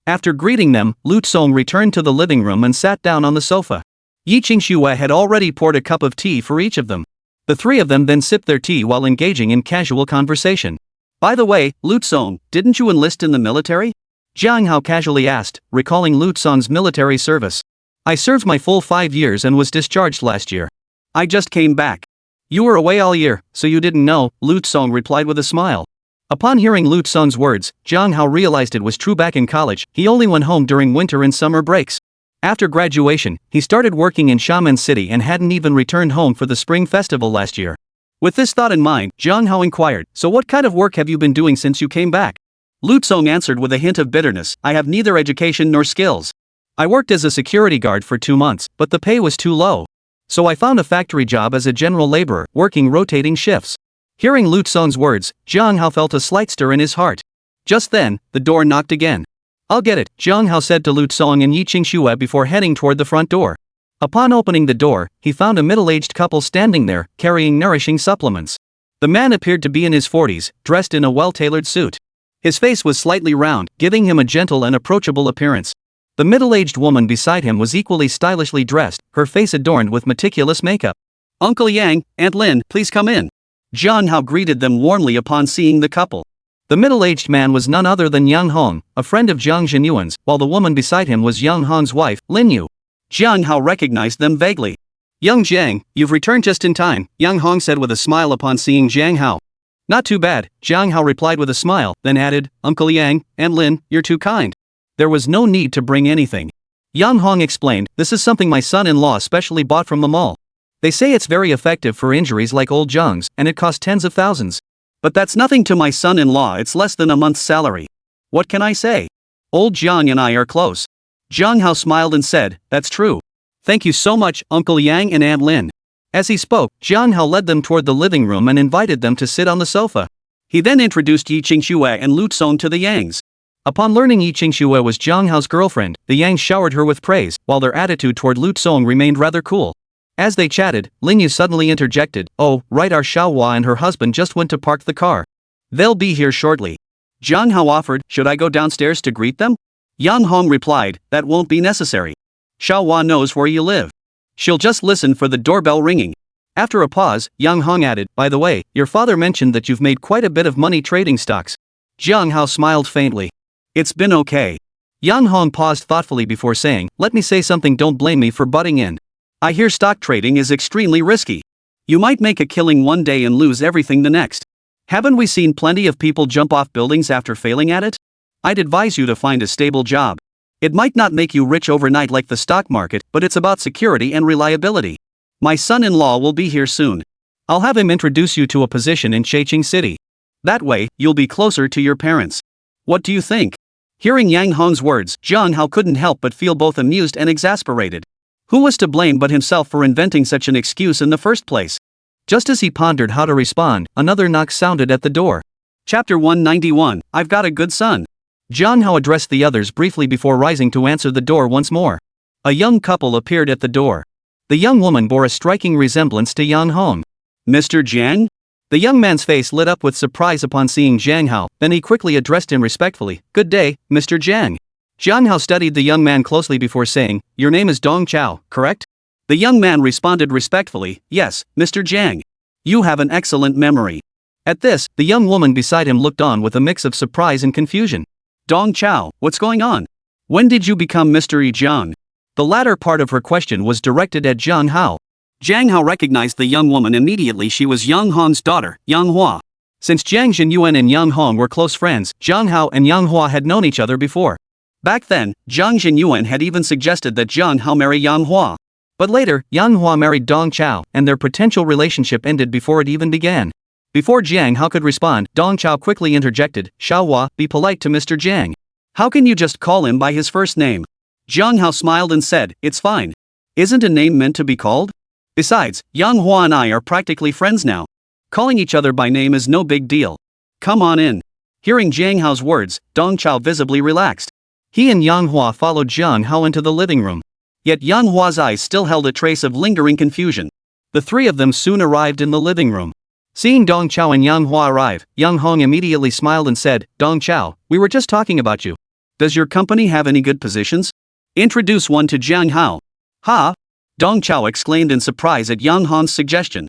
After greeting them, Lutesong returned to the living room and sat down on the sofa. Yi Qingxue had already poured a cup of tea for each of them. The three of them then sipped their tea while engaging in casual conversation. By the way, Lutesong, didn't you enlist in the military? Jiang Hao casually asked, recalling Lutesong's military service. I served my full 5 years and was discharged last year. I just came back. You were away all year, so you didn't know, Lutesong replied with a smile. Upon hearing Lutesong's words, Jiang Hao realized it was true. Back in college, he only went home during winter and summer breaks. After graduation, he started working in Xiamen City and hadn't even returned home for the spring festival last year. With this thought in mind, Jiang Hao inquired, so what kind of work have you been doing since you came back? Lutesong answered with a hint of bitterness, I have neither education nor skills. I worked as a security guard for 2 months, but the pay was too low. So I found a factory job as a general laborer, working rotating shifts. Hearing Lutesong's words, Jiang Hao felt a slight stir in his heart. Just then, the door knocked again. I'll get it, Jiang Hao said to Lutesong and Yi Qingxue before heading toward the front door. Upon opening the door, he found a middle-aged couple standing there, carrying nourishing supplements. The man appeared to be in his 40s, dressed in a well-tailored suit. His face was slightly round, giving him a gentle and approachable appearance. The middle-aged woman beside him was equally stylishly dressed, her face adorned with meticulous makeup. Uncle Yang, Aunt Lin, please come in. Jiang Hao greeted them warmly upon seeing the couple. The middle-aged man was none other than Yang Hong, a friend of Jiang Zhenyuan's, while the woman beside him was Yang Hong's wife, Lin Yu. Jiang Hao recognized them vaguely. Young Jiang, you've returned just in time, Yang Hong said with a smile upon seeing Jiang Hao. Not too bad, Jiang Hao replied with a smile, then added, Uncle Yang, Aunt Lin, you're too kind. There was no need to bring anything. Yang Hong explained, this is something my son-in-law specially bought from the mall. They say it's very effective for injuries like old Zheng's, and it costs tens of thousands. But that's nothing to my son-in-law, it's less than a month's salary. What can I say? Old Jiang and I are close. Jiang Hao smiled and said, that's true. Thank you so much, Uncle Yang and Aunt Lin. As he spoke, Jiang Hao led them toward the living room and invited them to sit on the sofa. He then introduced Yi Qingxue and Lutesong to the Yangs. Upon learning Yi Qingxue was Jiang Hao's girlfriend, the Yangs showered her with praise, while their attitude toward Lutesong remained rather cool. As they chatted, Lin Yu suddenly interjected, oh, right, our Xiaohua and her husband just went to park the car. They'll be here shortly. Jiang Hao offered, should I go downstairs to greet them? Yang Hong replied, that won't be necessary. Xiaohua knows where you live. She'll just listen for the doorbell ringing. After a pause, Yang Hong added, by the way, your father mentioned that you've made quite a bit of money trading stocks. Jiang Hao smiled faintly. It's been okay. Yang Hong paused thoughtfully before saying, let me say something, don't blame me for butting in. I hear stock trading is extremely risky. You might make a killing one day and lose everything the next. Haven't we seen plenty of people jump off buildings after failing at it? I'd advise you to find a stable job. It might not make you rich overnight like the stock market, but it's about security and reliability. My son-in-law will be here soon. I'll have him introduce you to a position in Cheching City. That way, you'll be closer to your parents. What do you think? Hearing Yang Hong's words, Jiang Hao couldn't help but feel both amused and exasperated. Who was to blame but himself for inventing such an excuse in the first place? Just as he pondered how to respond, another knock sounded at the door. Chapter 191, I've got a good son. Jiang Hao addressed the others briefly before rising to answer the door once more. A young couple appeared at the door. The young woman bore a striking resemblance to Yang Hong. Mr. Jiang? The young man's face lit up with surprise upon seeing Jiang Hao, then he quickly addressed him respectfully, good day, Mr. Jiang. Jiang Hao studied the young man closely before saying, "Your name is Dong Chao, correct?" The young man responded respectfully, "Yes, Mr. Jiang. You have an excellent memory." At this, the young woman beside him looked on with a mix of surprise and confusion. "Dong Chao, what's going on? When did you become Mr. Jiang?" The latter part of her question was directed at Jiang Hao. Jiang Hao recognized the young woman immediately. She was Yang Hong's daughter, Yang Hua. Since Jiang Jinyuan and Yang Hong were close friends, Jiang Hao and Yang Hua had known each other before. Back then, Jiang Jinyuan had even suggested that Jiang Hao marry Yang Hua. But later, Yang Hua married Dong Chao, and their potential relationship ended before it even began. Before Jiang Hao could respond, Dong Chao quickly interjected, "Xiao Hua, be polite to Mr. Jiang. How can you just call him by his first name?" Jiang Hao smiled and said, "It's fine. Isn't a name meant to be called? Besides, Yang Hua and I are practically friends now. Calling each other by name is no big deal. Come on in." Hearing Jiang Hao's words, Dong Chao visibly relaxed. He and Yang Hua followed Jiang Hao into the living room. Yet Yang Hua's eyes still held a trace of lingering confusion. The three of them soon arrived in the living room. Seeing Dong Chao and Yang Hua arrive, Yang Hong immediately smiled and said, "Dong Chao, we were just talking about you. Does your company have any good positions? Introduce one to Jiang Hao." "Ha?" Dong Chao exclaimed in surprise at Yang Hong's suggestion.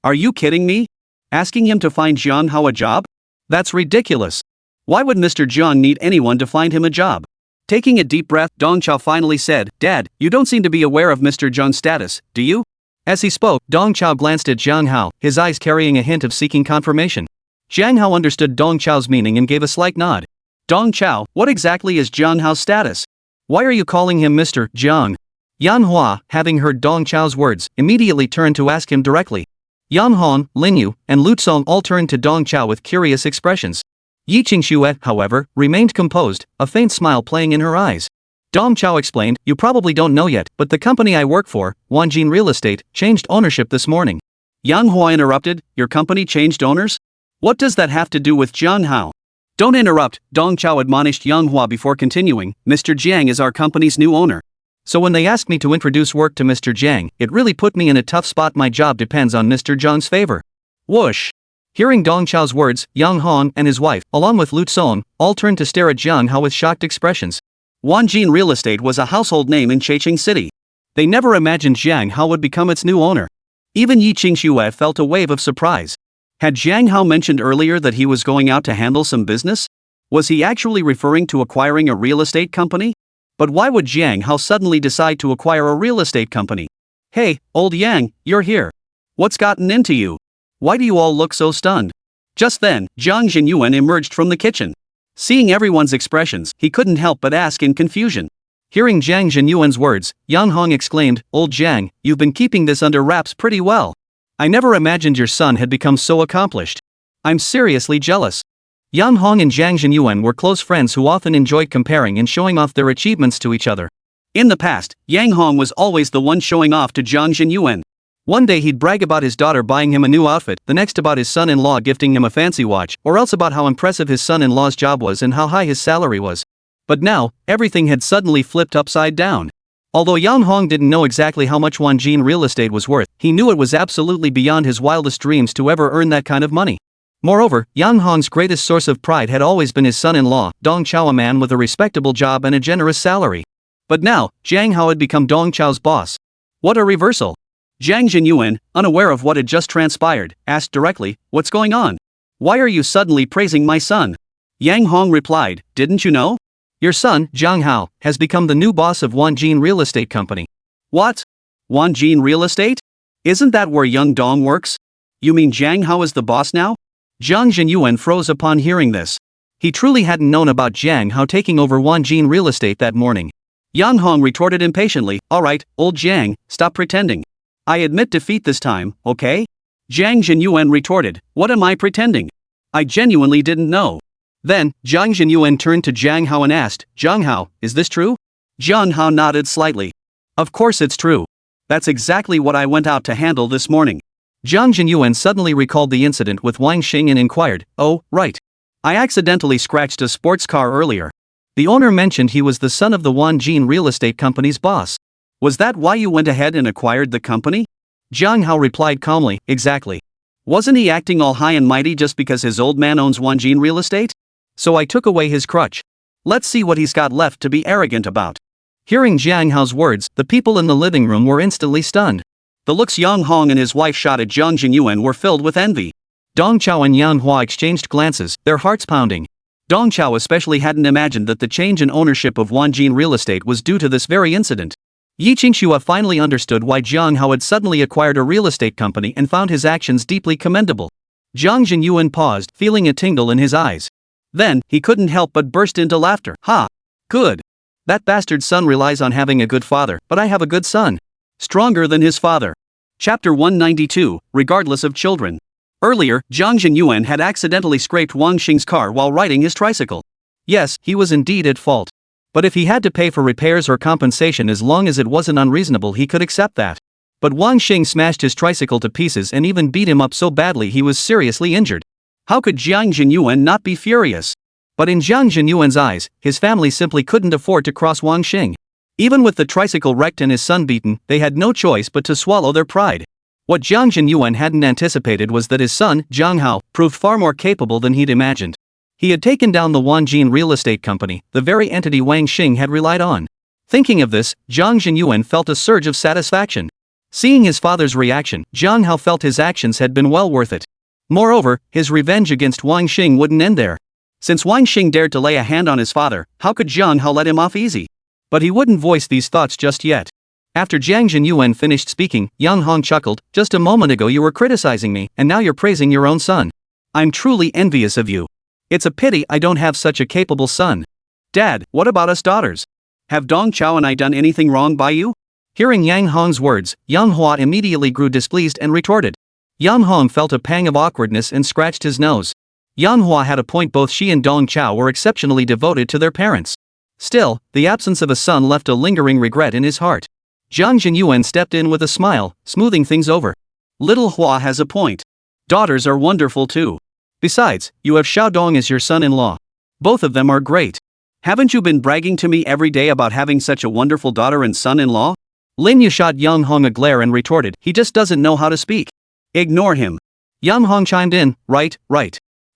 "Are you kidding me? Asking him to find Jiang Hao a job? That's ridiculous. Why would Mr. Jiang need anyone to find him a job?" Taking a deep breath, Dong Chao finally said, "Dad, you don't seem to be aware of Mr. Jiang's status, do you?" As he spoke, Dong Chao glanced at Jiang Hao, his eyes carrying a hint of seeking confirmation. Jiang Hao understood Dong Chao's meaning and gave a slight nod. "Dong Chao, what exactly is Jiang Hao's status? Why are you calling him Mr. Jiang?" Yan Hua, having heard Dong Chao's words, immediately turned to ask him directly. Yan Hong, Lin Yu, and Lu Song all turned to Dong Chao with curious expressions. Yi Qingxue, however, remained composed, a faint smile playing in her eyes. Dong Chao explained, "You probably don't know yet, but the company I work for, Wanjin Real Estate, changed ownership this morning." Yang Hua interrupted, "Your company changed owners? What does that have to do with Jiang Hao?" "Don't interrupt," Dong Chao admonished Yang Hua before continuing, "Mr. Jiang is our company's new owner. So when they asked me to introduce work to Mr. Jiang, it really put me in a tough spot. My job depends on Mr. Jiang's favor." Whoosh! Hearing Dong Chao's words, Yang Hong and his wife, along with Lu Song, all turned to stare at Jiang Hao with shocked expressions. Wanjin Real Estate was a household name in Checheng City. They never imagined Jiang Hao would become its new owner. Even Yi Qingxue felt a wave of surprise. Had Jiang Hao mentioned earlier that he was going out to handle some business? Was he actually referring to acquiring a real estate company? But why would Jiang Hao suddenly decide to acquire a real estate company? "Hey, old Yang, you're here. What's gotten into you? Why do you all look so stunned?" Just then, Jiang Jinyuan emerged from the kitchen. Seeing everyone's expressions, he couldn't help but ask in confusion. Hearing Jiang Jinyuan's words, Yang Hong exclaimed, "Old Jiang, you've been keeping this under wraps pretty well. I never imagined your son had become so accomplished. I'm seriously jealous." Yang Hong and Jiang Jinyuan were close friends who often enjoyed comparing and showing off their achievements to each other. In the past, Yang Hong was always the one showing off to Jiang Jinyuan. One day he'd brag about his daughter buying him a new outfit, the next about his son-in-law gifting him a fancy watch, or else about how impressive his son-in-law's job was and how high his salary was. But now, everything had suddenly flipped upside down. Although Yang Hong didn't know exactly how much Wanjin Real Estate was worth, he knew it was absolutely beyond his wildest dreams to ever earn that kind of money. Moreover, Yang Hong's greatest source of pride had always been his son-in-law, Dong Chao, a man with a respectable job and a generous salary. But now, Jiang Hao had become Dong Chao's boss. What a reversal! Jiang Jinyuan, unaware of what had just transpired, asked directly, "What's going on? Why are you suddenly praising my son?" Yang Hong replied, "Didn't you know? Your son, Jiang Hao, has become the new boss of Wanjin Real Estate Company." "What? Wanjin Real Estate? Isn't that where young Dong works? You mean Jiang Hao is the boss now?" Jiang Jinyuan froze upon hearing this. He truly hadn't known about Jiang Hao taking over Wanjin Real Estate that morning. Yang Hong retorted impatiently, "All right, old Jiang, stop pretending. I admit defeat this time, okay?" Jiang Jinyuan retorted, "What am I pretending? I genuinely didn't know." Then, Jiang Jinyuan turned to Jiang Hao and asked, "Jiang Hao, is this true?" Jiang Hao nodded slightly. "Of course it's true. That's exactly what I went out to handle this morning." Jiang Jinyuan suddenly recalled the incident with Wang Xing and inquired, "Oh, right. I accidentally scratched a sports car earlier. The owner mentioned he was the son of the Wanjin Real Estate Company's boss. Was that why you went ahead and acquired the company?" Jiang Hao replied calmly, "Exactly. Wasn't he acting all high and mighty just because his old man owns Wanjin Real Estate? So I took away his crutch. Let's see what he's got left to be arrogant about. Hearing Jiang Hao's words, the people in the living room were instantly stunned. The looks Yang Hong and his wife shot at Jiang Jinyuan were filled with envy. Dong Chao and Yan Hua exchanged glances, their hearts pounding. Dong Chao especially hadn't imagined that the change in ownership of Wanjin real estate was due to this very incident. Yi Qingxue finally understood why Jiang Hao had suddenly acquired a real estate company and found his actions deeply commendable. Jiang Jinyuan paused, feeling a tingle in his eyes. Then, he couldn't help but burst into laughter. Ha! Good. That bastard son relies on having a good father, but I have a good son. Stronger than his father. Chapter 192, Regardless of Children. Earlier, Jiang Jinyuan had accidentally scraped Wang Xing's car while riding his tricycle. Yes, he was indeed at fault. But if he had to pay for repairs or compensation as long as it wasn't unreasonable, he could accept that. But Wang Xing smashed his tricycle to pieces and even beat him up so badly he was seriously injured. How could Jiang Jinyuan not be furious? But in Jiang Jinyuan's eyes, his family simply couldn't afford to cross Wang Xing. Even with the tricycle wrecked and his son beaten, they had no choice but to swallow their pride. What Jiang Jinyuan hadn't anticipated was that his son, Jiang Hao, proved far more capable than he'd imagined. He had taken down the Wanjin real estate company, the very entity Wang Xing had relied on. Thinking of this, Jiang Jinyuan felt a surge of satisfaction. Seeing his father's reaction, Jiang Hao felt his actions had been well worth it. Moreover, his revenge against Wang Xing wouldn't end there. Since Wang Xing dared to lay a hand on his father, how could Jiang Hao let him off easy? But he wouldn't voice these thoughts just yet. After Jiang Jinyuan finished speaking, Yang Hong chuckled. Just a moment ago you were criticizing me, and now you're praising your own son. I'm truly envious of you. It's a pity I don't have such a capable son. Dad, what about us daughters? Have Dong Chao and I done anything wrong by you? Hearing Yang Hong's words, Yang Hua immediately grew displeased and retorted. Yang Hong felt a pang of awkwardness and scratched his nose. Yang Hua had a point, both she and Dong Chao were exceptionally devoted to their parents. Still, the absence of a son left a lingering regret in his heart. Jiang Jinyuan stepped in with a smile, smoothing things over. Little Hua has a point. Daughters are wonderful too. Besides, you have Xiaodong as your son-in-law. Both of them are great. Haven't you been bragging to me every day about having such a wonderful daughter and son-in-law? Lin Yu shot Yang Hong a glare and retorted, he just doesn't know how to speak. Ignore him. Yang Hong chimed in, right.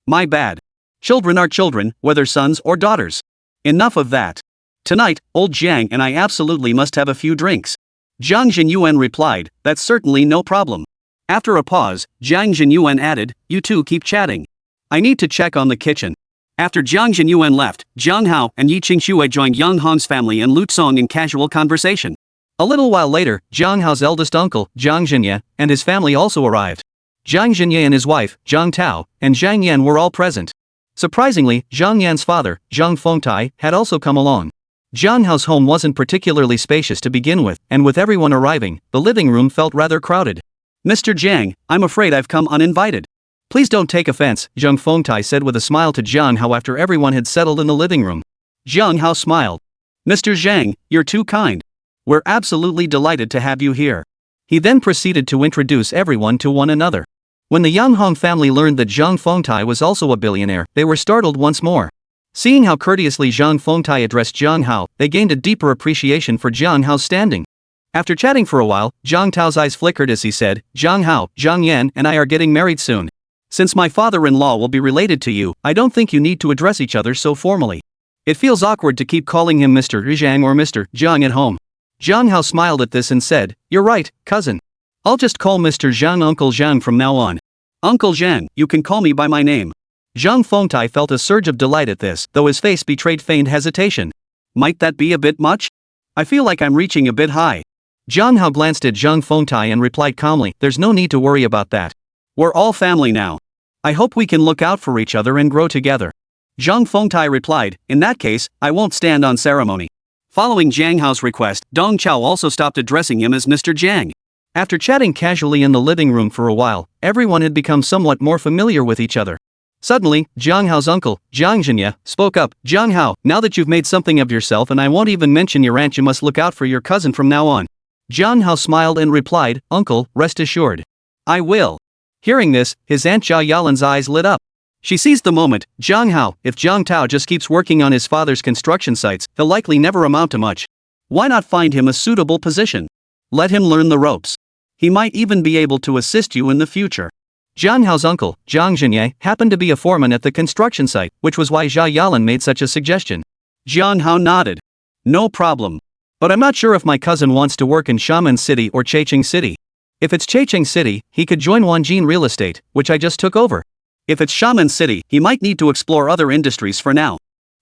My bad. Children are children, whether sons or daughters. Enough of that. Tonight, old Jiang and I absolutely must have a few drinks. Jiang Jinyuan replied, that's certainly no problem. After a pause, Jiang Jinyuan added, you two keep chatting. I need to check on the kitchen. After Jiang Jinyuan left, Jiang Hao and Yi Qingxue joined Yang Hong's family and Lu Tsong in casual conversation. A little while later, Jiang Hao's eldest uncle, Jiang Jianye, and his family also arrived. Jiang Jianye and his wife, Jiang Tao, and Jiang Yan were all present. Surprisingly, Jiang Yan's father, Jiang Fengtai, had also come along. Jiang Hao's home wasn't particularly spacious to begin with, and with everyone arriving, the living room felt rather crowded. Mr. Jiang, I'm afraid I've come uninvited. Please don't take offense, Jiang Fengtai said with a smile to Jiang Hao after everyone had settled in the living room. Jiang Hao smiled. Mr. Zhang, you're too kind. We're absolutely delighted to have you here. He then proceeded to introduce everyone to one another. When the Yang Hong family learned that Jiang Fengtai was also a billionaire, they were startled once more. Seeing how courteously Jiang Fengtai addressed Jiang Hao, they gained a deeper appreciation for Jiang Hao's standing. After chatting for a while, Jiang Tao's eyes flickered as he said, Jiang Hao, Jiang Yan and I are getting married soon. Since my father-in-law will be related to you, I don't think you need to address each other so formally. It feels awkward to keep calling him Mr. Zhang or Mr. Jiang at home. Jiang Hao smiled at this and said, you're right, cousin. I'll just call Mr. Zhang Uncle Zhang from now on. Uncle Zhang, you can call me by my name. Jiang Fengtai felt a surge of delight at this, though his face betrayed feigned hesitation. Might that be a bit much? I feel like I'm reaching a bit high. Jiang Hao glanced at Jiang Fengtai and replied calmly, there's no need to worry about that. We're all family now. I hope we can look out for each other and grow together. Jiang Fengtai replied, in that case, I won't stand on ceremony. Following Jiang Hao's request, Dong Chao also stopped addressing him as Mr. Jiang. After chatting casually in the living room for a while, everyone had become somewhat more familiar with each other. Suddenly, Jiang Hao's uncle, Jiang Jianye, spoke up, Jiang Hao, now that you've made something of yourself and I won't even mention your aunt, you must look out for your cousin from now on. Jiang Hao smiled and replied, Uncle, rest assured. I will. Hearing this, his aunt Jia Yalin's eyes lit up. She seized the moment, Jiang Hao, if Jiang Tao just keeps working on his father's construction sites, he'll likely never amount to much. Why not find him a suitable position? Let him learn the ropes. He might even be able to assist you in the future. Jiang Hao's uncle, Jiang Jianye, happened to be a foreman at the construction site, which was why Jia Yalin made such a suggestion. Jiang Hao nodded. No problem. But I'm not sure if my cousin wants to work in Xiamen City or Checheng City. If it's Checheng City, he could join Wanjin Real Estate, which I just took over. If it's Xiamen City, he might need to explore other industries for now.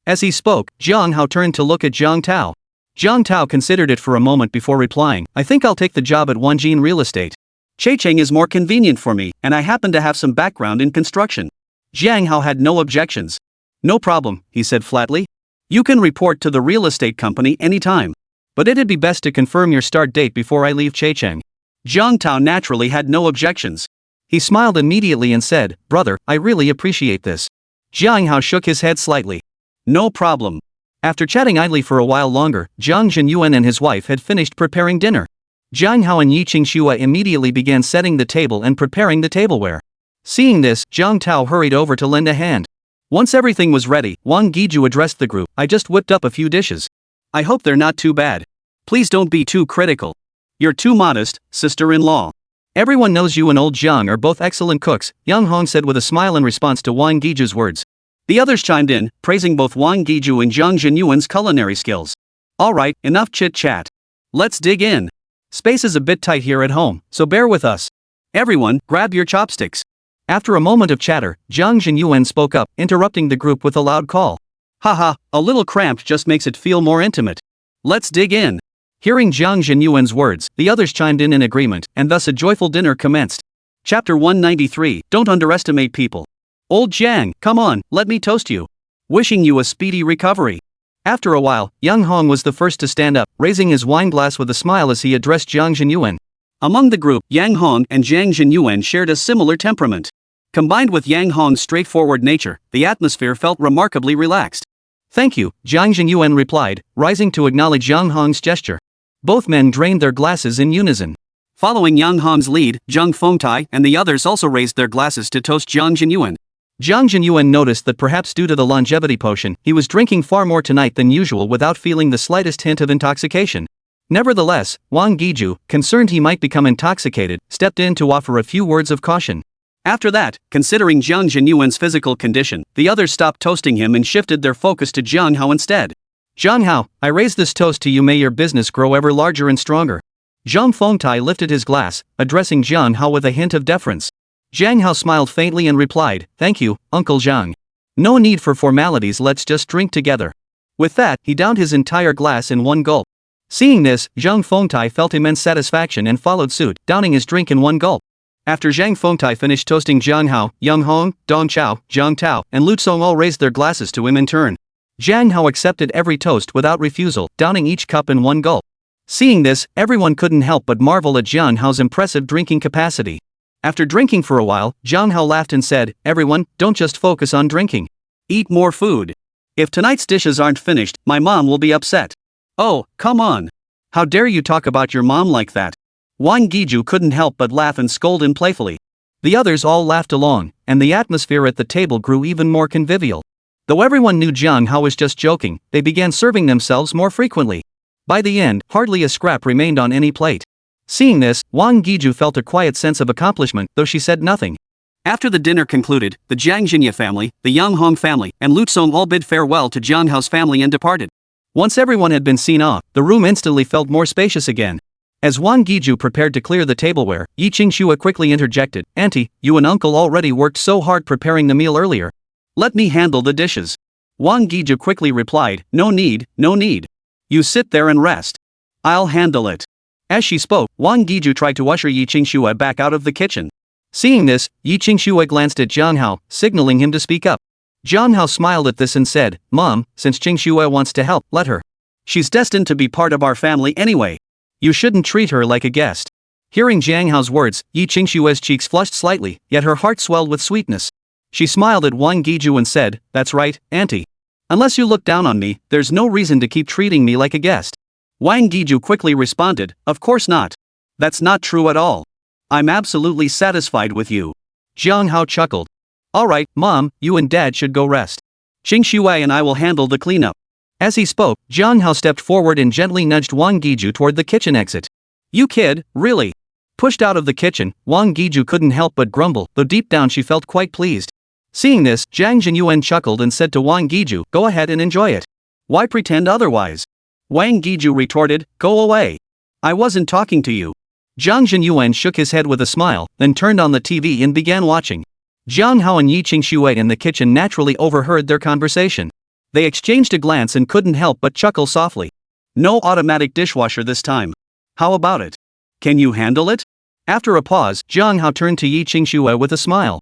As he spoke, Jiang Hao turned to look at Jiang Tao. Jiang Tao considered it for a moment before replying, I think I'll take the job at Wanjin Real Estate. Checheng is more convenient for me, and I happen to have some background in construction. Jiang Hao had no objections. No problem, he said flatly. You can report to the real estate company anytime. But it'd be best to confirm your start date before I leave Checheng. Jiang Tao naturally had no objections. He smiled immediately and said, Brother, I really appreciate this. Jiang Hao shook his head slightly. No problem. After chatting idly for a while longer, Jiang Zhenyuan and his wife had finished preparing dinner. Jiang Hao and Yi Qingxue immediately began setting the table and preparing the tableware. Seeing this, Jiang Tao hurried over to lend a hand. Once everything was ready, Wang Guizhu addressed the group, I just whipped up a few dishes. I hope they're not too bad. Please don't be too critical. You're too modest, sister-in-law. Everyone knows you and old Jiang are both excellent cooks, Yang Hong said with a smile in response to Wang Guizhu's words. The others chimed in, praising both Wang Guizhu and Jiang Zhenyuan's culinary skills. Alright, enough chit-chat. Let's dig in. Space is a bit tight here at home, so bear with us. Everyone, grab your chopsticks. After a moment of chatter, Jiang Zhenyuan spoke up, interrupting the group with a loud call. Haha, a little cramped just makes it feel more intimate. Let's dig in. Hearing Jiang Zhenyuan's words, the others chimed in agreement, and thus a joyful dinner commenced. Chapter 193, Don't underestimate people. Old Jiang, come on, let me toast you. Wishing you a speedy recovery. After a while, Yang Hong was the first to stand up, raising his wine glass with a smile as he addressed Jiang Zhenyuan. Among the group, Yang Hong and Jiang Zhenyuan shared a similar temperament. Combined with Yang Hong's straightforward nature, the atmosphere felt remarkably relaxed. Thank you, Jiang Zhenyuan replied, rising to acknowledge Yang Hong's gesture. Both men drained their glasses in unison. Following Yang Hong's lead, Zhang Fengtai and the others also raised their glasses to toast Jiang Zhenyuan. Jiang Zhenyuan noticed that perhaps due to the longevity potion, he was drinking far more tonight than usual without feeling the slightest hint of intoxication. Nevertheless, Wang Guizhu, concerned he might become intoxicated, stepped in to offer a few words of caution. After that, considering Jiang Zhenyuan's physical condition, the others stopped toasting him and shifted their focus to Jiang Hao instead. Jiang Hao, I raise this toast to you, may your business grow ever larger and stronger. Zhang Fengtai lifted his glass, addressing Jiang Hao with a hint of deference. Jiang Hao smiled faintly and replied, Thank you, Uncle Zhang. No need for formalities, let's just drink together. With that, he downed his entire glass in one gulp. Seeing this, Zhang Fengtai felt immense satisfaction and followed suit, downing his drink in one gulp. After Zhang Fengtai finished toasting Jiang Hao, Yang Hong, Dong Chao, Jiang Tao, and Lu Tsong all raised their glasses to him in turn. Jiang Hao accepted every toast without refusal, downing each cup in one gulp. Seeing this, everyone couldn't help but marvel at Jiang Hao's impressive drinking capacity. After drinking for a while, Jiang Hao laughed and said, Everyone, don't just focus on drinking. Eat more food. If tonight's dishes aren't finished, my mom will be upset. Oh, come on. How dare you talk about your mom like that? Wang Guizhu couldn't help but laugh and scold him playfully. The others all laughed along, and the atmosphere at the table grew even more convivial. Though everyone knew Jiang Hao was just joking, they began serving themselves more frequently. By the end, hardly a scrap remained on any plate. Seeing this, Wang Guizhu felt a quiet sense of accomplishment, though she said nothing. After the dinner concluded, the Jiang Zhenya family, the Yang Hong family, and Lu Tsong all bid farewell to Jiang Hao's family and departed. Once everyone had been seen off, the room instantly felt more spacious again. As Wang Guizhu prepared to clear the tableware, Yi Qingxue quickly interjected, Auntie, you and Uncle already worked so hard preparing the meal earlier. Let me handle the dishes. Wang Guizhu quickly replied, No need, no need. You sit there and rest. I'll handle it. As she spoke, Wang Guizhu tried to usher Yi Qingxue back out of the kitchen. Seeing this, Yi Qingxue glanced at Jiang Hao, signaling him to speak up. Jiang Hao smiled at this and said, Mom, since Qingxue wants to help, let her. She's destined to be part of our family anyway. You shouldn't treat her like a guest. Hearing Jiang Hao's words, Yi Qingxue's cheeks flushed slightly, yet her heart swelled with sweetness. She smiled at Wang Guizhu and said, That's right, Auntie. Unless you look down on me, there's no reason to keep treating me like a guest. Wang Guizhu quickly responded, Of course not. That's not true at all. I'm absolutely satisfied with you. Jiang Hao chuckled. Alright, Mom, you and Dad should go rest. Qingxue and I will handle the cleanup. As he spoke, Jiang Hao stepped forward and gently nudged Wang Guizhu toward the kitchen exit. You kid, really? Pushed out of the kitchen, Wang Guizhu couldn't help but grumble, though deep down she felt quite pleased. Seeing this, Jiang Zhenyuan chuckled and said to Wang Guizhu, Go ahead and enjoy it. Why pretend otherwise? Wang Giju retorted, go away. I wasn't talking to you. Zhang Zhenyuan shook his head with a smile, then turned on the TV and began watching. Jiang Hao and Yi Qingxue in the kitchen naturally overheard their conversation. They exchanged a glance and couldn't help but chuckle softly. No automatic dishwasher this time. How about it? Can you handle it? After a pause, Jiang Hao turned to Yi Qingxue with a smile.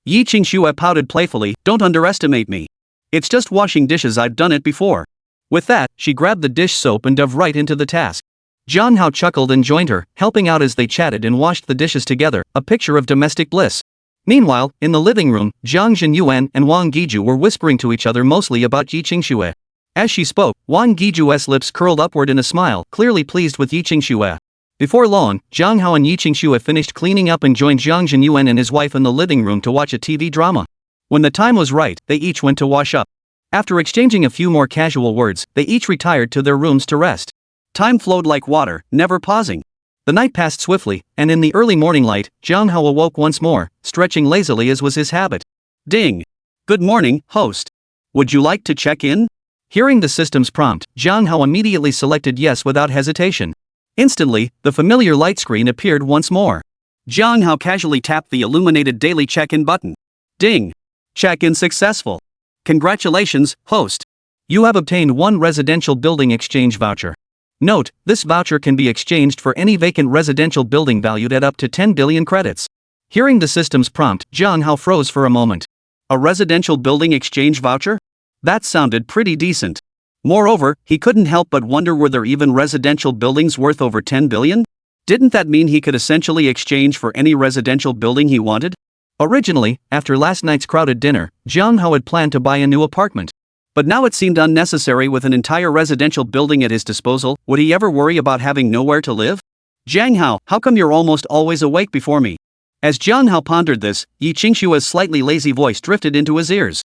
Yi Qingxue pouted playfully, don't underestimate me. It's just washing dishes, I've done it before. With that, she grabbed the dish soap and dove right into the task. Jiang Hao chuckled and joined her, helping out as they chatted and washed the dishes together, a picture of domestic bliss. Meanwhile, in the living room, Zhang Zhenyuan and Wang Giju were whispering to each other mostly about Yi Qingxue. As she spoke, Wang Giju's lips curled upward in a smile, clearly pleased with Yi Qingxue. Before long, Jiang Hao and Yi Qingxue finished cleaning up and joined Zhang Zhenyuan and his wife in the living room to watch a TV drama. When the time was right, they each went to wash up. After exchanging a few more casual words, they each retired to their rooms to rest. Time flowed like water, never pausing. The night passed swiftly, and in the early morning light, Jiang Hao awoke once more, stretching lazily as was his habit. Ding! Good morning, host. Would you like to check in? Hearing the system's prompt, Jiang Hao immediately selected yes without hesitation. Instantly, the familiar light screen appeared once more. Jiang Hao casually tapped the illuminated daily check-in button. Ding! Check-in successful. Congratulations, host. You have obtained one residential building exchange voucher. Note, this voucher can be exchanged for any vacant residential building valued at up to 10 billion credits. Hearing the system's prompt, Jiang Hao froze for a moment. A residential building exchange voucher? That sounded pretty decent. Moreover, he couldn't help but wonder, were there even residential buildings worth over 10 billion? Didn't that mean he could essentially exchange for any residential building he wanted? Originally, after last night's crowded dinner, Jiang Hao had planned to buy a new apartment. But now it seemed unnecessary. With an entire residential building at his disposal, would he ever worry about having nowhere to live? Jiang Hao, how come you're almost always awake before me? As Jiang Hao pondered this, Yi Qingxue's slightly lazy voice drifted into his ears.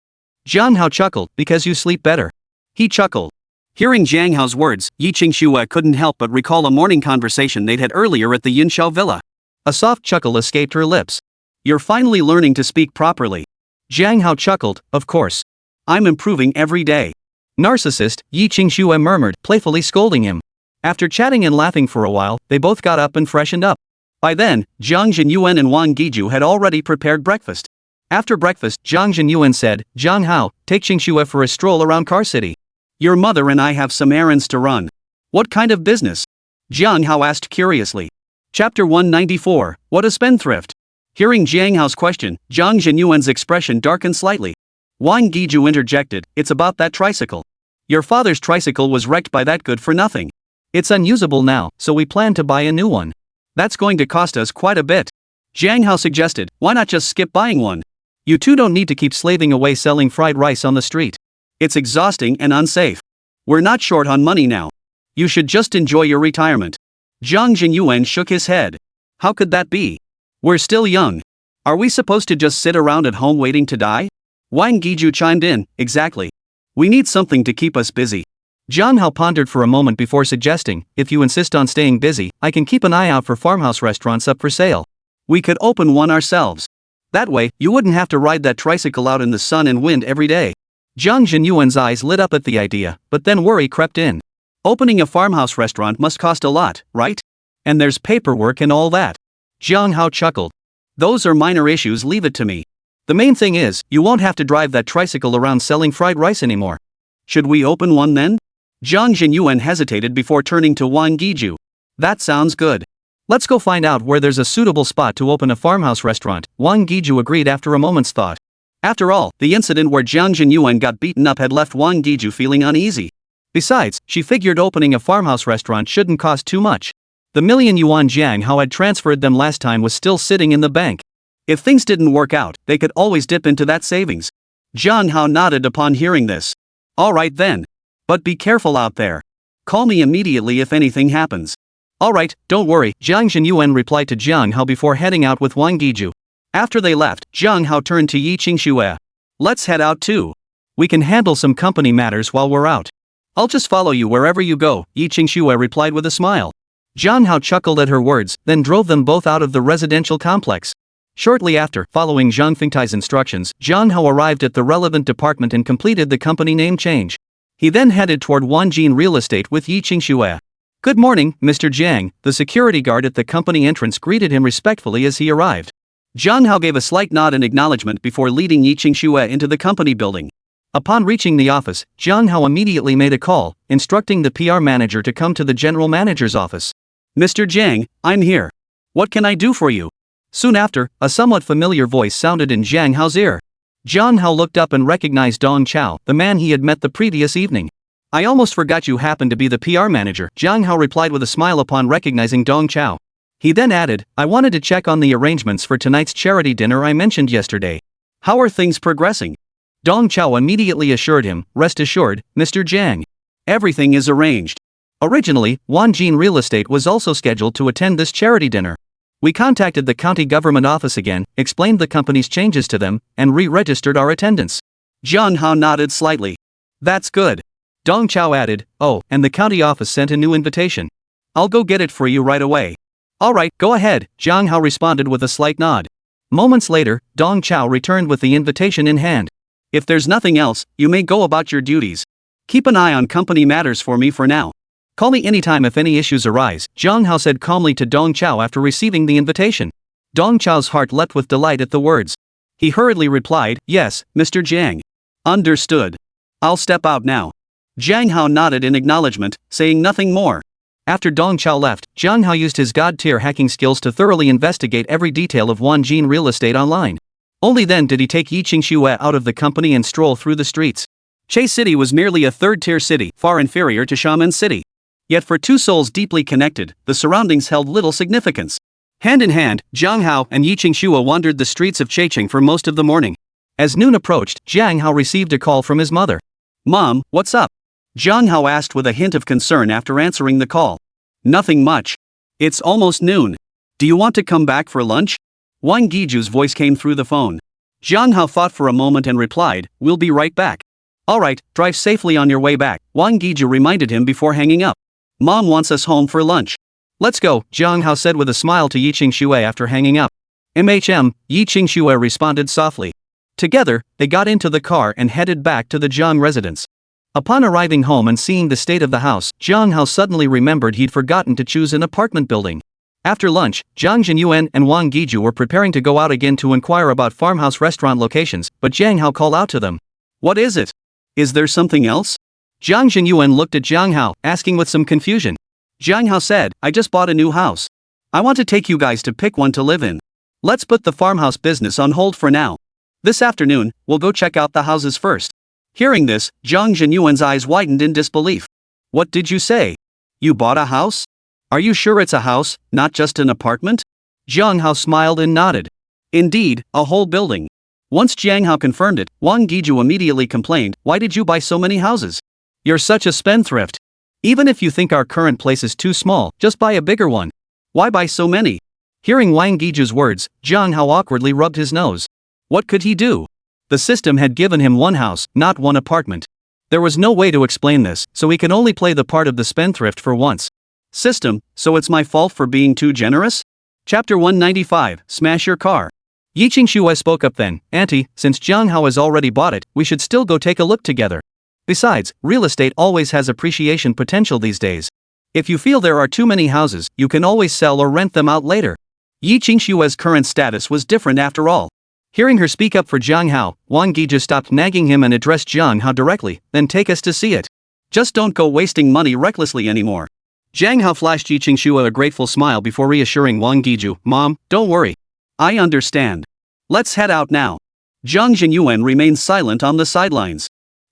Jiang Hao chuckled, because you sleep better. He chuckled. Hearing Jiang Hao's words, Yi Qingxue couldn't help but recall a morning conversation they'd had earlier at the Yinshao villa. A soft chuckle escaped her lips. You're finally learning to speak properly. Jiang Hao chuckled, of course. I'm improving every day. Narcissist, Yi Qingxue murmured, playfully scolding him. After chatting and laughing for a while, they both got up and freshened up. By then, Zhang Zhenyuan and Wang Giju had already prepared breakfast. After breakfast, Zhang Zhenyuan said, Jiang Hao, take Qingxue for a stroll around Car City. Your mother and I have some errands to run. What kind of business? Jiang Hao asked curiously. Chapter 194, What a Spendthrift. Hearing Jiang Hao's question, Zhang Zhenyuan's expression darkened slightly. Wang Giju interjected, it's about that tricycle. Your father's tricycle was wrecked by that good-for-nothing. It's unusable now, so we plan to buy a new one. That's going to cost us quite a bit. Jiang Hao suggested, why not just skip buying one? You two don't need to keep slaving away selling fried rice on the street. It's exhausting and unsafe. We're not short on money now. You should just enjoy your retirement. Zhang Zhenyuan shook his head. How could that be? We're still young. Are we supposed to just sit around at home waiting to die? Wang Giju chimed in, exactly. We need something to keep us busy. Jiang Hao pondered for a moment before suggesting, if you insist on staying busy, I can keep an eye out for farmhouse restaurants up for sale. We could open one ourselves. That way, you wouldn't have to ride that tricycle out in the sun and wind every day. Zhang Zhenyuan's eyes lit up at the idea, but then worry crept in. Opening a farmhouse restaurant must cost a lot, right? And there's paperwork and all that. Jiang Hao chuckled. Those are minor issues, leave it to me. The main thing is, you won't have to drive that tricycle around selling fried rice anymore. Should we open one then? Zhang Zhenyuan hesitated before turning to Wang Giju. That sounds good. Let's go find out where there's a suitable spot to open a farmhouse restaurant, Wang Giju agreed after a moment's thought. After all, the incident where Zhang Zhenyuan got beaten up had left Wang Giju feeling uneasy. Besides, she figured opening a farmhouse restaurant shouldn't cost too much. The million yuan Jiang Hao had transferred them last time was still sitting in the bank. If things didn't work out, they could always dip into that savings. Jiang Hao nodded upon hearing this. Alright then. But be careful out there. Call me immediately if anything happens. Alright, don't worry, Zhang Zhenyuan replied to Jiang Hao before heading out with Wang Giju. After they left, Jiang Hao turned to Yi Qingxue. Let's head out too. We can handle some company matters while we're out. I'll just follow you wherever you go, Yi Qingxue replied with a smile. Jiang Hao chuckled at her words, then drove them both out of the residential complex. Shortly after, following Zhang Fengtai's instructions, Jiang Hao arrived at the relevant department and completed the company name change. He then headed toward Wanjin Real Estate with Yi Qingxue. "Good morning, Mr. Jiang," the security guard at the company entrance greeted him respectfully as he arrived. Jiang Hao gave a slight nod in acknowledgement before leading Yi Qingxue into the company building. Upon reaching the office, Jiang Hao immediately made a call, instructing the PR manager to come to the general manager's office. "Mr. Jiang, I'm here. What can I do for you?" Soon after, a somewhat familiar voice sounded in Jiang Hao's ear. Jiang Hao looked up and recognized Dong Chao, the man he had met the previous evening. "I almost forgot you happen to be the PR manager," Jiang Hao replied with a smile upon recognizing Dong Chao. He then added, "I wanted to check on the arrangements for tonight's charity dinner I mentioned yesterday. How are things progressing?" Dong Chao immediately assured him, "Rest assured, Mr. Jiang. Everything is arranged." Originally, Wanjin Real Estate was also scheduled to attend this charity dinner. "We contacted the county government office again, explained the company's changes to them, and re-registered our attendance." Jiang Hao nodded slightly. "That's good." Dong Chao added, "Oh, and the county office sent a new invitation. I'll go get it for you right away." "Alright, go ahead," Jiang Hao responded with a slight nod. Moments later, Dong Chao returned with the invitation in hand. "If there's nothing else, you may go about your duties. Keep an eye on company matters for me for now. Call me anytime if any issues arise," Jiang Hao said calmly to Dong Chao after receiving the invitation. Dong Chao's heart leapt with delight at the words. He hurriedly replied, "Yes, Mr. Jiang. Understood. I'll step out now." Jiang Hao nodded in acknowledgement, saying nothing more. After Dong Chao left, Jiang Hao used his god-tier hacking skills to thoroughly investigate every detail of Wanjin Real Estate online. Only then did he take Yi Qingxue out of the company and stroll through the streets. Chase City was merely a third-tier city, far inferior to Xiamen City. Yet for two souls deeply connected, the surroundings held little significance. Hand in hand, Jiang Hao and Yi Qingxue wandered the streets of Chaicheng for most of the morning. As noon approached, Jiang Hao received a call from his mother. "Mom, what's up?" Jiang Hao asked with a hint of concern after answering the call. "Nothing much. It's almost noon. Do you want to come back for lunch?" Wang Giju's voice came through the phone. Jiang Hao thought for a moment and replied, "We'll be right back." "Alright, drive safely on your way back," Wang Giju reminded him before hanging up. "Mom wants us home for lunch." "Let's go," Jiang Hao said with a smile to Yi Qingxue after hanging up. Yi Qingxue responded softly. Together, they got into the car and headed back to the Jiang residence. Upon arriving home and seeing the state of the house, Jiang Hao suddenly remembered he'd forgotten to choose an apartment building. After lunch, Jiang Jinyuan and Wang Giju were preparing to go out again to inquire about farmhouse restaurant locations, but Jiang Hao called out to them. "What is it? Is there something else?" Jiang Jinyuan looked at Jiang Hao, asking with some confusion. Jiang Hao said, "I just bought a new house. I want to take you guys to pick one to live in. Let's put the farmhouse business on hold for now. This afternoon, we'll go check out the houses first." Hearing this, Jiang Jinyuan's eyes widened in disbelief. "What did you say? You bought a house? Are you sure it's a house, not just an apartment?" Jiang Hao smiled and nodded. "Indeed, a whole building." Once Jiang Hao confirmed it, Wang Giju immediately complained, "Why did you buy so many houses? You're such a spendthrift. Even if you think our current place is too small, just buy a bigger one. Why buy so many?" Hearing Wang Giju's words, Jiang Hao awkwardly rubbed his nose. What could he do? The system had given him one house, not one apartment. There was no way to explain this, so he could only play the part of the spendthrift for once. System, so it's my fault for being too generous? Chapter 195, Smash Your Car. Yi Qingxue spoke up then, "Auntie, since Jiang Hao has already bought it, we should still go take a look together. Besides, real estate always has appreciation potential these days. If you feel there are too many houses, you can always sell or rent them out later." Yi Qingxue's current status was different after all. Hearing her speak up for Jiang Hao, Wang Giju stopped nagging him and addressed Jiang Hao directly, "Then take us to see it. Just don't go wasting money recklessly anymore." Jiang Hao flashed Yi Qingxue a grateful smile before reassuring Wang Giju, "Mom, don't worry. I understand. Let's head out now." Jiang Jinyuan remained silent on the sidelines.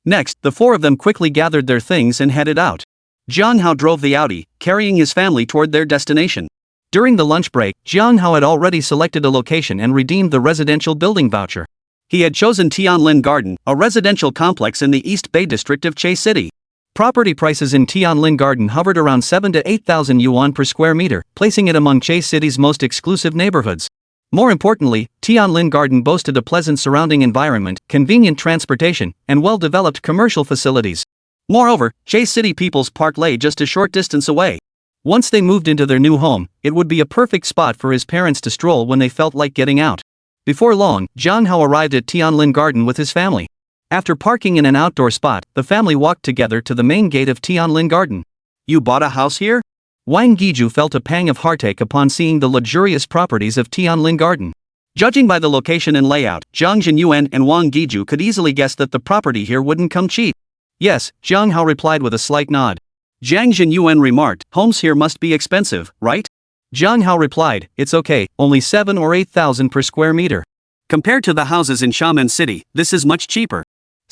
Next, the four of them quickly gathered their things and headed out. Jiang Hao drove the Audi, carrying his family toward their destination. During the lunch break, Jiang Hao had already selected a location and redeemed the residential building voucher. He had chosen Tianlin Garden, a residential complex in the East Bay district of Chase City. Property prices in Tianlin Garden hovered around 7,000 to 8,000 yuan per square meter, placing it among Chase City's most exclusive neighborhoods. More importantly, Tianlin Garden boasted a pleasant surrounding environment, convenient transportation, and well-developed commercial facilities. Moreover, Chase City People's Park lay just a short distance away. Once they moved into their new home, it would be a perfect spot for his parents to stroll when they felt like getting out. Before long, Jiang Hao arrived at Tianlin Garden with his family. After parking in an outdoor spot, the family walked together to the main gate of Tianlin Garden. You bought a house here? Wang Giju felt a pang of heartache upon seeing the luxurious properties of Tianlin Garden. Judging by the location and layout, Zhang Jinyuan and Wang Giju could easily guess that the property here wouldn't come cheap. Yes, Zhang Hao replied with a slight nod. Zhang Jinyuan remarked, homes here must be expensive, right? Zhang Hao replied, it's okay, only 7 or 8,000 per square meter. Compared to the houses in Xiamen City, this is much cheaper.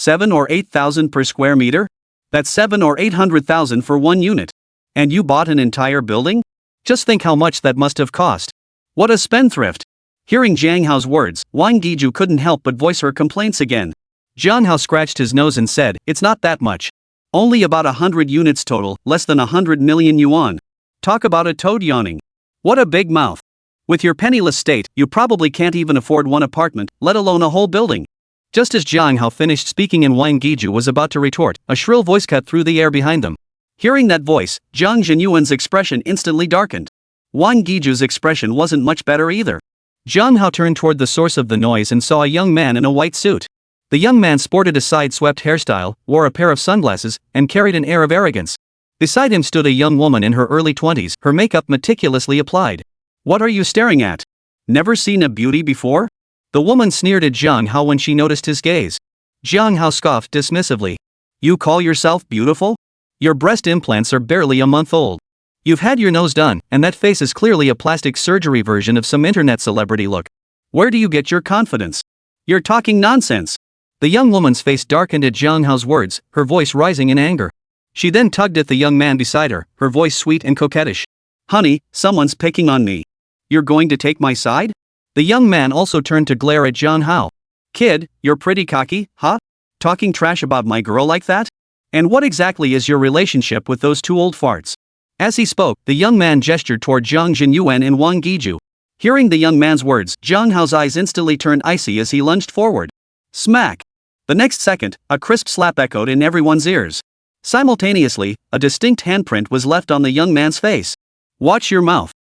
7 or 8,000 per square meter? That's 7 or 800,000 for one unit. And you bought an entire building? Just think how much that must have cost. What a spendthrift. Hearing Zhang Hao's words, Wang Giju couldn't help but voice her complaints again. Zhang Hao scratched his nose and said, it's not that much. Only about 100 units total, less than 100 million yuan. Talk about a toad yawning. What a big mouth. With your penniless state, you probably can't even afford one apartment, let alone a whole building. Just as Zhang Hao finished speaking and Wang Giju was about to retort, a shrill voice cut through the air behind them. Hearing that voice, Zhang Jinyuan's expression instantly darkened. Wang Giju's expression wasn't much better either. Zhang Hao turned toward the source of the noise and saw a young man in a white suit. The young man sported a side-swept hairstyle, wore a pair of sunglasses, and carried an air of arrogance. Beside him stood a young woman in her early 20s, her makeup meticulously applied. What are you staring at? Never seen a beauty before? The woman sneered at Zhang Hao when she noticed his gaze. Zhang Hao scoffed dismissively. You call yourself beautiful? Your breast implants are barely a month old. You've had your nose done, and that face is clearly a plastic surgery version of some internet celebrity look. Where do you get your confidence? You're talking nonsense. The young woman's face darkened at Zhang Hao's words, her voice rising in anger. She then tugged at the young man beside her, her voice sweet and coquettish. Honey, someone's picking on me. You're going to take my side? The young man also turned to glare at Zhang Hao. Kid, you're pretty cocky, huh? Talking trash about my girl like that? And what exactly is your relationship with those two old farts? As he spoke, the young man gestured toward Zhang Jinyuan and Wang Giju. Hearing the young man's words, Zhang Hao's eyes instantly turned icy as he lunged forward. Smack! The next second, a crisp slap echoed in everyone's ears. Simultaneously, a distinct handprint was left on the young man's face. Watch your mouth.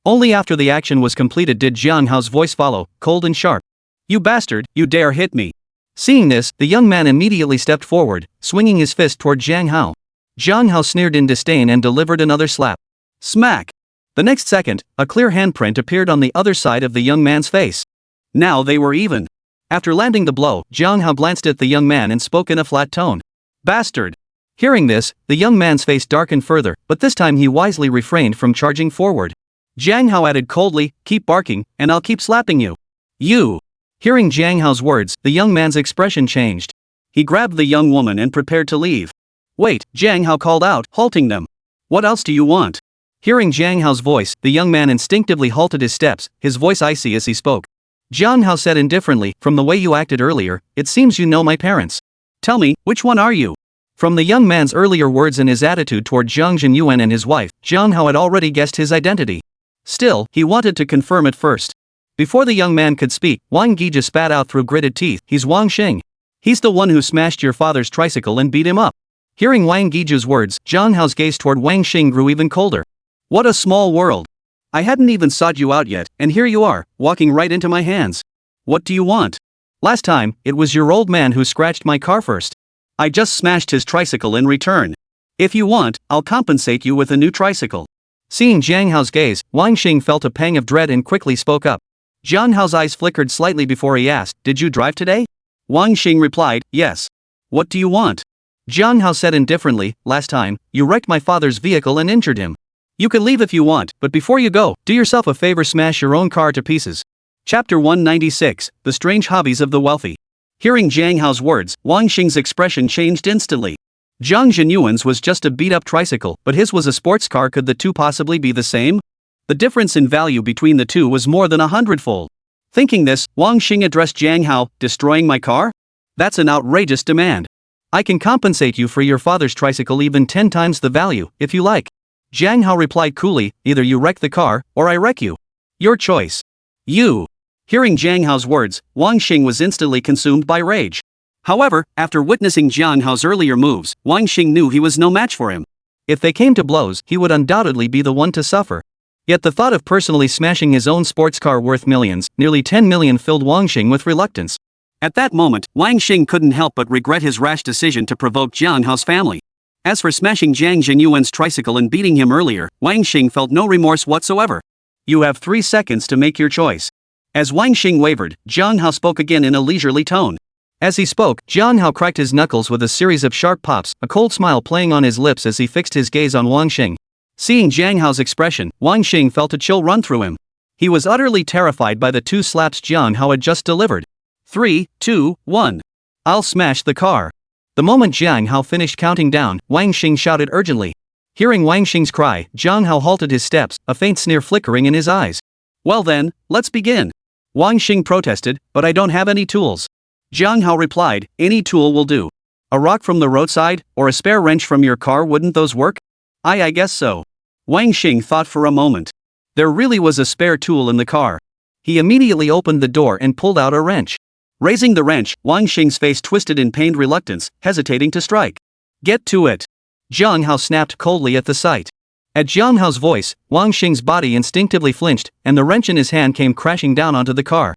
Only after the action was completed did Zhang Hao's voice follow, cold and sharp. You bastard, you dare hit me. Seeing this, the young man immediately stepped forward, swinging his fist toward Zhang Hao. Zhang Hao sneered in disdain and delivered another slap. Smack! The next second, a clear handprint appeared on the other side of the young man's face. Now they were even. After landing the blow, Zhang Hao glanced at the young man and spoke in a flat tone. Bastard! Hearing this, the young man's face darkened further, but this time he wisely refrained from charging forward. Zhang Hao added coldly, keep barking, and I'll keep slapping you. You! Hearing Zhang Hao's words, the young man's expression changed. He grabbed the young woman and prepared to leave. Wait, Zhang Hao called out, halting them. What else do you want? Hearing Zhang Hao's voice, the young man instinctively halted his steps, his voice icy as he spoke. Zhang Hao said indifferently, from the way you acted earlier, it seems you know my parents. Tell me, which one are you? From the young man's earlier words and his attitude toward Zhang Jinyuan and his wife, Zhang Hao had already guessed his identity. Still, he wanted to confirm it first. Before the young man could speak, Wang Giju spat out through gritted teeth, he's Wang Xing. He's the one who smashed your father's tricycle and beat him up. Hearing Wang Giju's words, Zhang Hao's gaze toward Wang Xing grew even colder. What a small world. I hadn't even sought you out yet, and here you are, walking right into my hands. What do you want? Last time, it was your old man who scratched my car first. I just smashed his tricycle in return. If you want, I'll compensate you with a new tricycle. Seeing Zhang Hao's gaze, Wang Xing felt a pang of dread and quickly spoke up. Zhang Hao's eyes flickered slightly before he asked, did you drive today? Wang Xing replied, yes. What do you want? Zhang Hao said indifferently, last time, you wrecked my father's vehicle and injured him. You can leave if you want, but before you go, do yourself a favor, smash your own car to pieces. Chapter 196, The Strange Hobbies of the Wealthy. Hearing Zhang Hao's words, Wang Xing's expression changed instantly. Zhang Jinyuan's was just a beat-up tricycle, but his was a sports car. Could the two possibly be the same? The difference in value between the two was more than 100-fold. Thinking this, Wang Xing addressed Zhang Hao, destroying my car? That's an outrageous demand. I can compensate you for your father's tricycle even 10 times the value, if you like. Zhang Hao replied coolly, either you wreck the car, or I wreck you. Your choice. You. Hearing Zhang Hao's words, Wang Xing was instantly consumed by rage. However, after witnessing Zhang Hao's earlier moves, Wang Xing knew he was no match for him. If they came to blows, he would undoubtedly be the one to suffer. Yet the thought of personally smashing his own sports car worth millions, nearly 10 million, filled Wang Xing with reluctance. At that moment, Wang Xing couldn't help but regret his rash decision to provoke Jiang Hao's family. As for smashing Jiang Jinyuan's tricycle and beating him earlier, Wang Xing felt no remorse whatsoever. You have 3 seconds to make your choice. As Wang Xing wavered, Jiang Hao spoke again in a leisurely tone. As he spoke, Jiang Hao cracked his knuckles with a series of sharp pops, a cold smile playing on his lips as he fixed his gaze on Wang Xing. Seeing Jiang Hao's expression, Wang Xing felt a chill run through him. He was utterly terrified by the 2 slaps Jiang Hao had just delivered. 3, 2, 1. I'll smash the car. The moment Jiang Hao finished counting down, Wang Xing shouted urgently. Hearing Wang Xing's cry, Jiang Hao halted his steps, a faint sneer flickering in his eyes. Well then, let's begin. Wang Xing protested, but I don't have any tools. Jiang Hao replied, any tool will do. A rock from the roadside, or a spare wrench from your car, wouldn't those work? I guess so. Wang Xing thought for a moment. There really was a spare tool in the car. He immediately opened the door and pulled out a wrench. Raising the wrench, Wang Xing's face twisted in pained reluctance, hesitating to strike. Get to it. Jiang Hao snapped coldly at the sight. At Jiang Hao's voice, Wang Xing's body instinctively flinched, and the wrench in his hand came crashing down onto the car.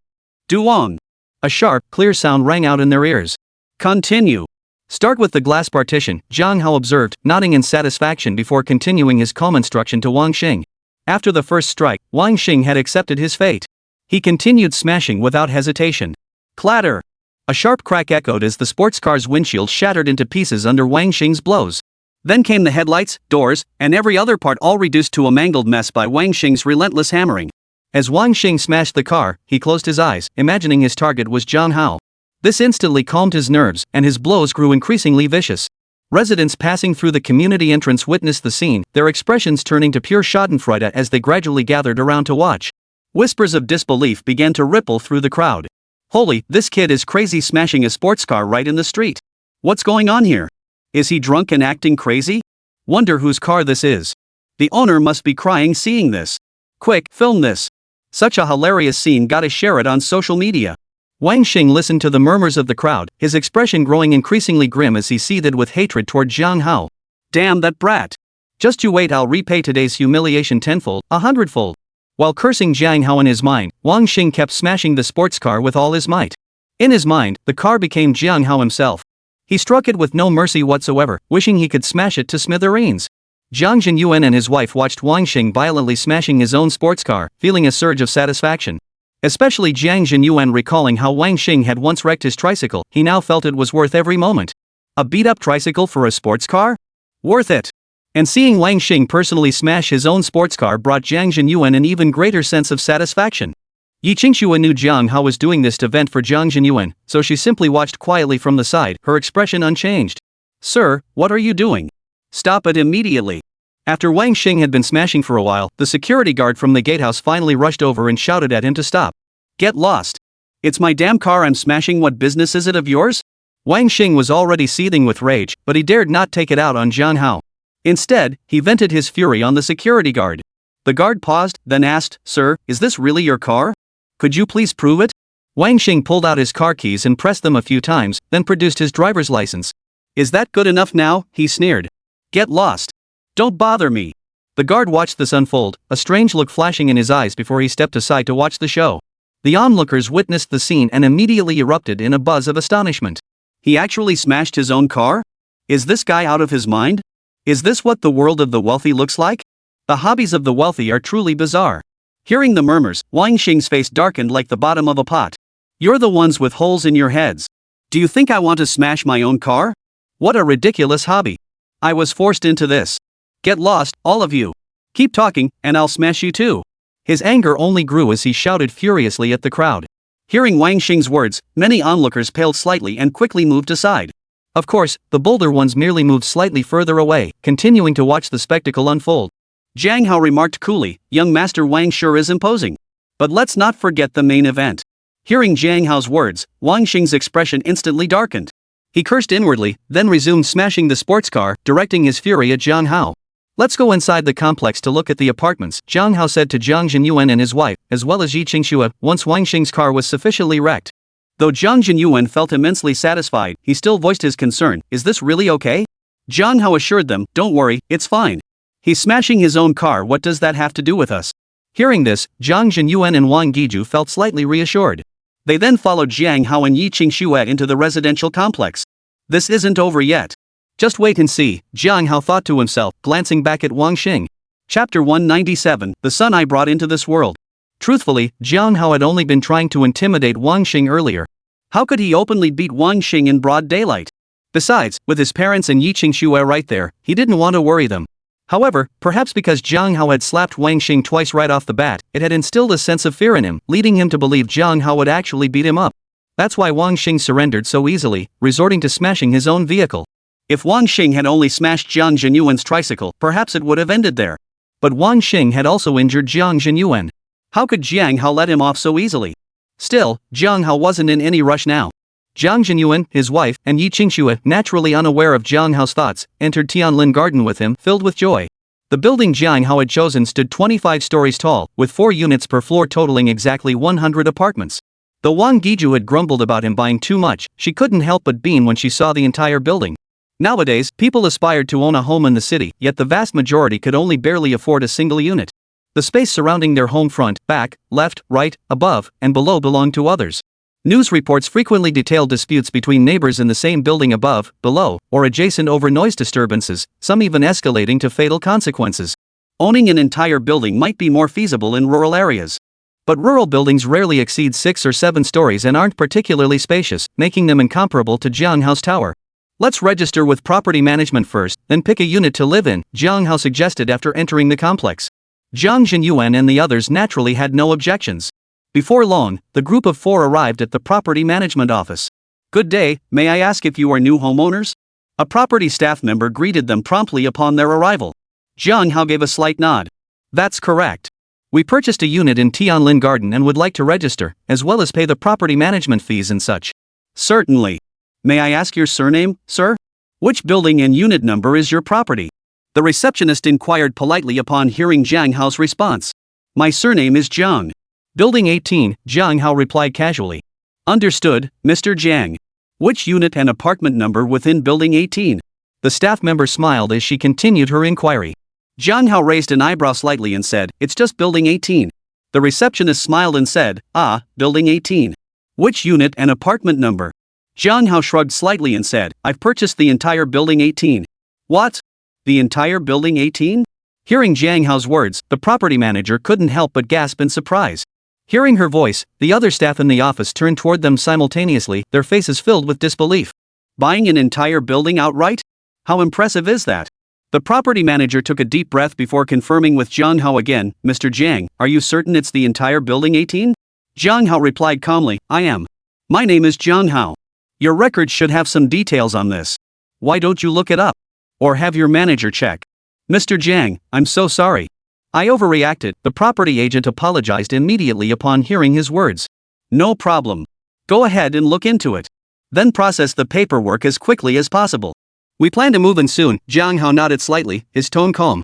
Duong! A sharp, clear sound rang out in their ears. Continue. Start with the glass partition, Jiang Hao observed, nodding in satisfaction before continuing his calm instruction to Wang Xing. After the first strike, Wang Xing had accepted his fate. He continued smashing without hesitation. Clatter! A sharp crack echoed as the sports car's windshield shattered into pieces under Wang Xing's blows. Then came the headlights, doors, and every other part, all reduced to a mangled mess by Wang Xing's relentless hammering. As Wang Xing smashed the car, he closed his eyes, imagining his target was Jiang Hao. This instantly calmed his nerves, and his blows grew increasingly vicious. Residents passing through the community entrance witnessed the scene, their expressions turning to pure schadenfreude as they gradually gathered around to watch. Whispers of disbelief began to ripple through the crowd. Holy, this kid is crazy, smashing a sports car right in the street. What's going on here? Is he drunk and acting crazy? Wonder whose car this is. The owner must be crying seeing this. Quick, film this. Such a hilarious scene, gotta share it on social media. Wang Xing listened to the murmurs of the crowd, his expression growing increasingly grim as he seethed with hatred toward Jiang Hao. Damn that brat. Just you wait, I'll repay today's humiliation tenfold, 100-fold. While cursing Jiang Hao in his mind, Wang Xing kept smashing the sports car with all his might. In his mind, the car became Jiang Hao himself. He struck it with no mercy whatsoever, wishing he could smash it to smithereens. Jiang Jinyuan and his wife watched Wang Xing violently smashing his own sports car, feeling a surge of satisfaction. Especially Jiang Jinyuan, recalling how Wang Xing had once wrecked his tricycle, he now felt it was worth every moment. A beat-up tricycle for a sports car? Worth it. And seeing Wang Xing personally smash his own sports car brought Jiang Jinyuan an even greater sense of satisfaction. Yi Qingxua knew Jiang Hao was doing this to vent for Jiang Jinyuan, so she simply watched quietly from the side, her expression unchanged. Sir, what are you doing? Stop it immediately. After Wang Xing had been smashing for a while, the security guard from the gatehouse finally rushed over and shouted at him to stop. Get lost. It's my damn car I'm smashing, what business is it of yours? Wang Xing was already seething with rage, but he dared not take it out on Jiang Hao. Instead, he vented his fury on the security guard. The guard paused, then asked, Sir, is this really your car? Could you please prove it? Wang Xing pulled out his car keys and pressed them a few times, then produced his driver's license. Is that good enough now? He sneered. Get lost. Don't bother me. The guard watched this unfold, a strange look flashing in his eyes before he stepped aside to watch the show. The onlookers witnessed the scene and immediately erupted in a buzz of astonishment. He actually smashed his own car? Is this guy out of his mind? Is this what the world of the wealthy looks like? The hobbies of the wealthy are truly bizarre. Hearing the murmurs, Wang Xing's face darkened like the bottom of a pot. You're the ones with holes in your heads. Do you think I want to smash my own car? What a ridiculous hobby. I was forced into this. Get lost, all of you. Keep talking, and I'll smash you too. His anger only grew as he shouted furiously at the crowd. Hearing Wang Xing's words, many onlookers paled slightly and quickly moved aside. Of course, the bolder ones merely moved slightly further away, continuing to watch the spectacle unfold. Jiang Hao remarked coolly, young Master Wang sure is imposing. But let's not forget the main event. Hearing Jiang Hao's words, Wang Xing's expression instantly darkened. He cursed inwardly, then resumed smashing the sports car, directing his fury at Jiang Hao. Let's go inside the complex to look at the apartments, Jiang Hao said to Jiang Jinyuan and his wife, as well as Yi Qingxua, once Wang Xing's car was sufficiently wrecked. Though Jiang Jinyuan felt immensely satisfied, he still voiced his concern, is this really okay? Jiang Hao assured them, don't worry, it's fine. He's smashing his own car, what does that have to do with us? Hearing this, Jiang Jinyuan and Wang Giju felt slightly reassured. They then followed Jiang Hao and Yi Qingxue into the residential complex. This isn't over yet. Just wait and see, Jiang Hao thought to himself, glancing back at Wang Xing. Chapter 197, The Son I Brought Into This World. Truthfully, Jiang Hao had only been trying to intimidate Wang Xing earlier. How could he openly beat Wang Xing in broad daylight? Besides, with his parents and Yi Qingxue right there, he didn't want to worry them. However, perhaps because Jiang Hao had slapped Wang Xing twice right off the bat, it had instilled a sense of fear in him, leading him to believe Jiang Hao would actually beat him up. That's why Wang Xing surrendered so easily, resorting to smashing his own vehicle. If Wang Xing had only smashed Jiang Zhenyuan's tricycle, perhaps it would have ended there. But Wang Xing had also injured Jiang Zhenyuan. How could Jiang Hao let him off so easily? Still, Jiang Hao wasn't in any rush now. Jiang Zhenyuan, his wife, and Yi Qingxue, naturally unaware of Jiang Hao's thoughts, entered Tianlin Garden with him, filled with joy. The building Jiang Hao had chosen stood 25 stories tall, with 4 units per floor totaling exactly 100 apartments. Though Wang Giju had grumbled about him buying too much, she couldn't help but beam when she saw the entire building. Nowadays, people aspired to own a home in the city, yet the vast majority could only barely afford a single unit. The space surrounding their home front, back, left, right, above, and below belonged to others. News reports frequently detailed disputes between neighbors in the same building above, below, or adjacent over noise disturbances, some even escalating to fatal consequences. Owning an entire building might be more feasible in rural areas. But rural buildings rarely exceed 6 or 7 stories and aren't particularly spacious, making them incomparable to Jiang Hao's tower. Let's register with property management first, then pick a unit to live in, Jiang Hao suggested after entering the complex. Jiang Zhenyuan and the others naturally had no objections. Before long, the group of 4 arrived at the property management office. Good day, may I ask if you are new homeowners? A property staff member greeted them promptly upon their arrival. Jiang Hao gave a slight nod. That's correct. We purchased a unit in Tianlin Garden and would like to register, as well as pay the property management fees and such. Certainly. May I ask your surname, sir? Which building and unit number is your property? The receptionist inquired politely upon hearing Jiang Hao's response. My surname is Jiang. Building 18, Jiang Hao replied casually. Understood, Mr. Jiang. Which unit and apartment number within Building 18? The staff member smiled as she continued her inquiry. Jiang Hao raised an eyebrow slightly and said, It's just Building 18. The receptionist smiled and said, Ah, Building 18. Which unit and apartment number? Jiang Hao shrugged slightly and said, I've purchased the entire Building 18. What? The entire Building 18? Hearing Jiang Hao's words, the property manager couldn't help but gasp in surprise. Hearing her voice, the other staff in the office turned toward them simultaneously, their faces filled with disbelief. Buying an entire building outright? How impressive is that? The property manager took a deep breath before confirming with Jiang Hao again, Mr. Jiang, are you certain it's the entire Building 18? Jiang Hao replied calmly, I am. My name is Jiang Hao. Your records should have some details on this. Why don't you look it up? Or have your manager check? Mr. Jiang, I'm so sorry. I overreacted, the property agent apologized immediately upon hearing his words. No problem. Go ahead and look into it. Then process the paperwork as quickly as possible. We plan to move in soon, Jiang Hao nodded slightly, his tone calm.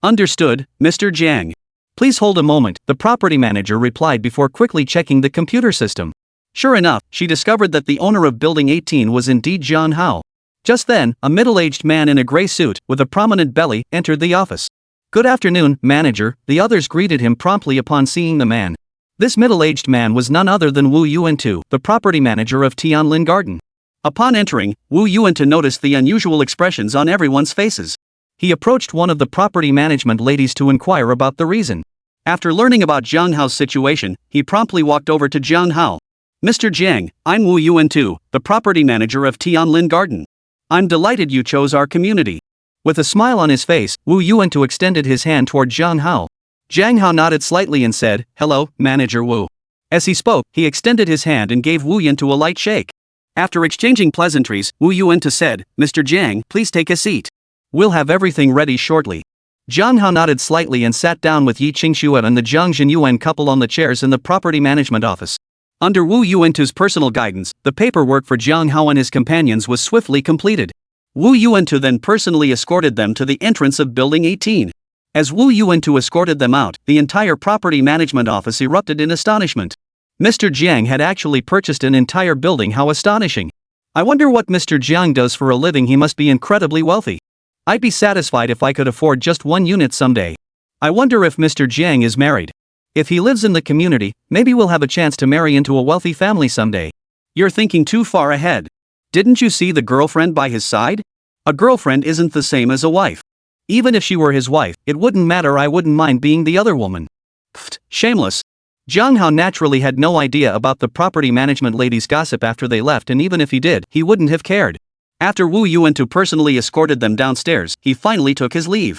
Understood, Mr. Jiang. Please hold a moment, the property manager replied before quickly checking the computer system. Sure enough, she discovered that the owner of Building 18 was indeed Jiang Hao. Just then, a middle-aged man in a gray suit, with a prominent belly, entered the office. Good afternoon, manager, the others greeted him promptly upon seeing the man. This middle-aged man was none other than Wu Yuantu, the property manager of Tianlin Garden. Upon entering, Wu Yuantu noticed the unusual expressions on everyone's faces. He approached one of the property management ladies to inquire about the reason. After learning about Jiang Hao's situation, he promptly walked over to Jiang Hao. Mr. Jiang, I'm Wu Yuantu, the property manager of Tianlin Garden. I'm delighted you chose our community. With a smile on his face, Wu Yuantu extended his hand toward Jiang Hao. Jiang Hao nodded slightly and said, Hello, Manager Wu. As he spoke, he extended his hand and gave Wu Yuantu a light shake. After exchanging pleasantries, Wu Yuantu said, Mr. Jiang, please take a seat. We'll have everything ready shortly. Jiang Hao nodded slightly and sat down with Yi Qingxue and the Jiang Zhenyuan couple on the chairs in the property management office. Under Wu Yuantu's personal guidance, the paperwork for Jiang Hao and his companions was swiftly completed. Wu Yuantu then personally escorted them to the entrance of Building 18. As Wu Yuantu escorted them out, the entire property management office erupted in astonishment. Mr. Jiang had actually purchased an entire building, how astonishing. I wonder what Mr. Jiang does for a living, he must be incredibly wealthy. I'd be satisfied if I could afford just one unit someday. I wonder if Mr. Jiang is married. If he lives in the community, maybe we'll have a chance to marry into a wealthy family someday. You're thinking too far ahead. Didn't you see the girlfriend by his side? A girlfriend isn't the same as a wife. Even if she were his wife, it wouldn't matter. I wouldn't mind being the other woman. Pfft, shameless. Jiang Hao naturally had no idea about the property management lady's gossip after they left, and even if he did, he wouldn't have cared. After Wu Yuantu personally escorted them downstairs, he finally took his leave.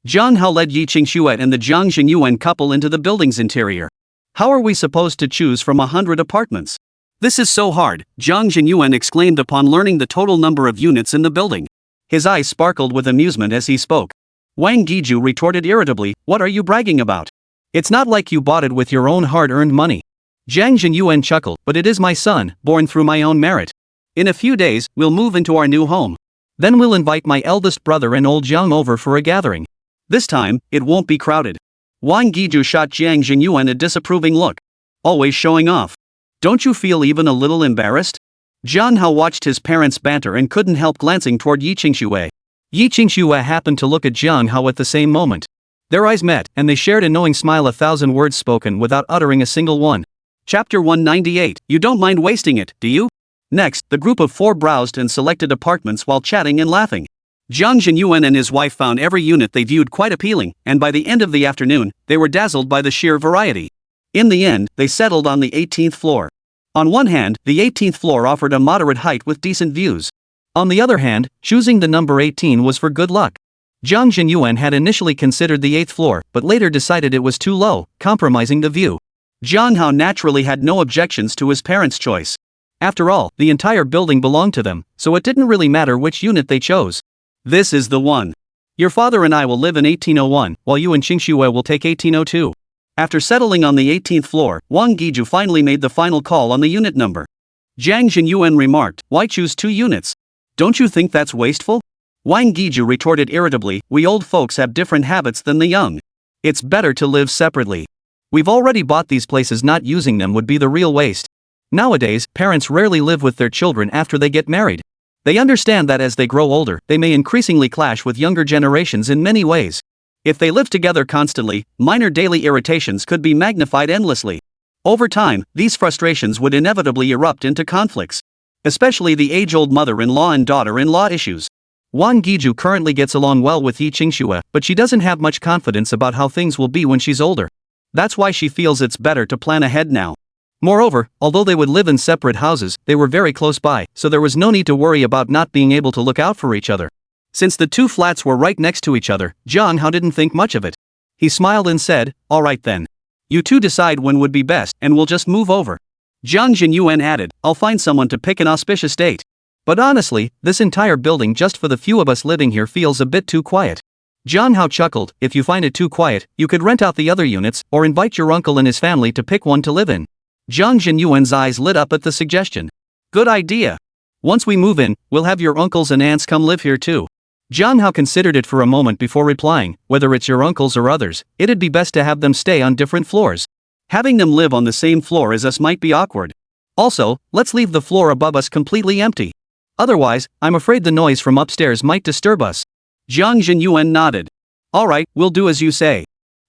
Jiang Hao led Yi Qingxue and the Jiang Xingyuan couple into the building's interior. How are we supposed to choose from 100 apartments? This is so hard, Jiang Xingyuan exclaimed upon learning the total number of units in the building. His eyes sparkled with amusement as he spoke. Wang Giju retorted irritably, "What are you bragging about? It's not like you bought it with your own hard-earned money." Jiang Xingyuan chuckled, "But it is my son, born through my own merit. In a few days, we'll move into our new home. Then we'll invite my eldest brother and old Jiang over for a gathering. This time, it won't be crowded." Wang Giju shot Jiang Xingyuan a disapproving look. "Always showing off. Don't you feel even a little embarrassed?" Jiang Hao watched his parents banter and couldn't help glancing toward Yi Qingxue. Yi Qingxue happened to look at Jiang Hao at the same moment. Their eyes met, and they shared a knowing smile, 1,000 words spoken without uttering a single one. Chapter 198. You don't mind wasting it, do you? Next, the group of 4 browsed and selected apartments while chatting and laughing. Jiang Xingyuan and his wife found every unit they viewed quite appealing, and by the end of the afternoon, they were dazzled by the sheer variety. In the end, they settled on the 18th floor. On one hand, the 18th floor offered a moderate height with decent views. On the other hand, choosing the number 18 was for good luck. Jiang Xingyuan had initially considered the 8th floor, but later decided it was too low, compromising the view. Jiang Hao naturally had no objections to his parents' choice. After all, the entire building belonged to them, so it didn't really matter which unit they chose. "This is the one. Your father and I will live in 1801, while you and Qingxue will take 1802. After settling on the 18th floor, Wang Giju finally made the final call on the unit number. Jiang Xingyuan remarked, "Why choose 2 units? Don't you think that's wasteful?" Wang Giju retorted irritably, "We old folks have different habits than the young. It's better to live separately. We've already bought these places, not using them would be the real waste. Nowadays, parents rarely live with their children after they get married. They understand that as they grow older, they may increasingly clash with younger generations in many ways. If they live together constantly, minor daily irritations could be magnified endlessly. Over time, these frustrations would inevitably erupt into conflicts. Especially the age-old mother-in-law and daughter-in-law issues." Wang Giju currently gets along well with Yi Qingxue, but she doesn't have much confidence about how things will be when she's older. That's why she feels it's better to plan ahead now. Moreover, although they would live in separate houses, they were very close by, so there was no need to worry about not being able to look out for each other. Since the 2 flats were right next to each other, Jiang Hao didn't think much of it. He smiled and said, "All right then. You 2 decide when would be best, and we'll just move over." Jiang Xingyuan added, "I'll find someone to pick an auspicious date. But honestly, this entire building just for the few of us living here feels a bit too quiet." Jiang Hao chuckled, "If you find it too quiet, you could rent out the other units, or invite your uncle and his family to pick one to live in." Jiang Xingyuan's eyes lit up at the suggestion. "Good idea. Once we move in, we'll have your uncles and aunts come live here too." Jiang Hao considered it for a moment before replying, "Whether it's your uncles or others, it'd be best to have them stay on different floors. Having them live on the same floor as us might be awkward. Also, let's leave the floor above us completely empty. Otherwise, I'm afraid the noise from upstairs might disturb us." Jiang Xingyuan nodded. "All right, we'll do as you say."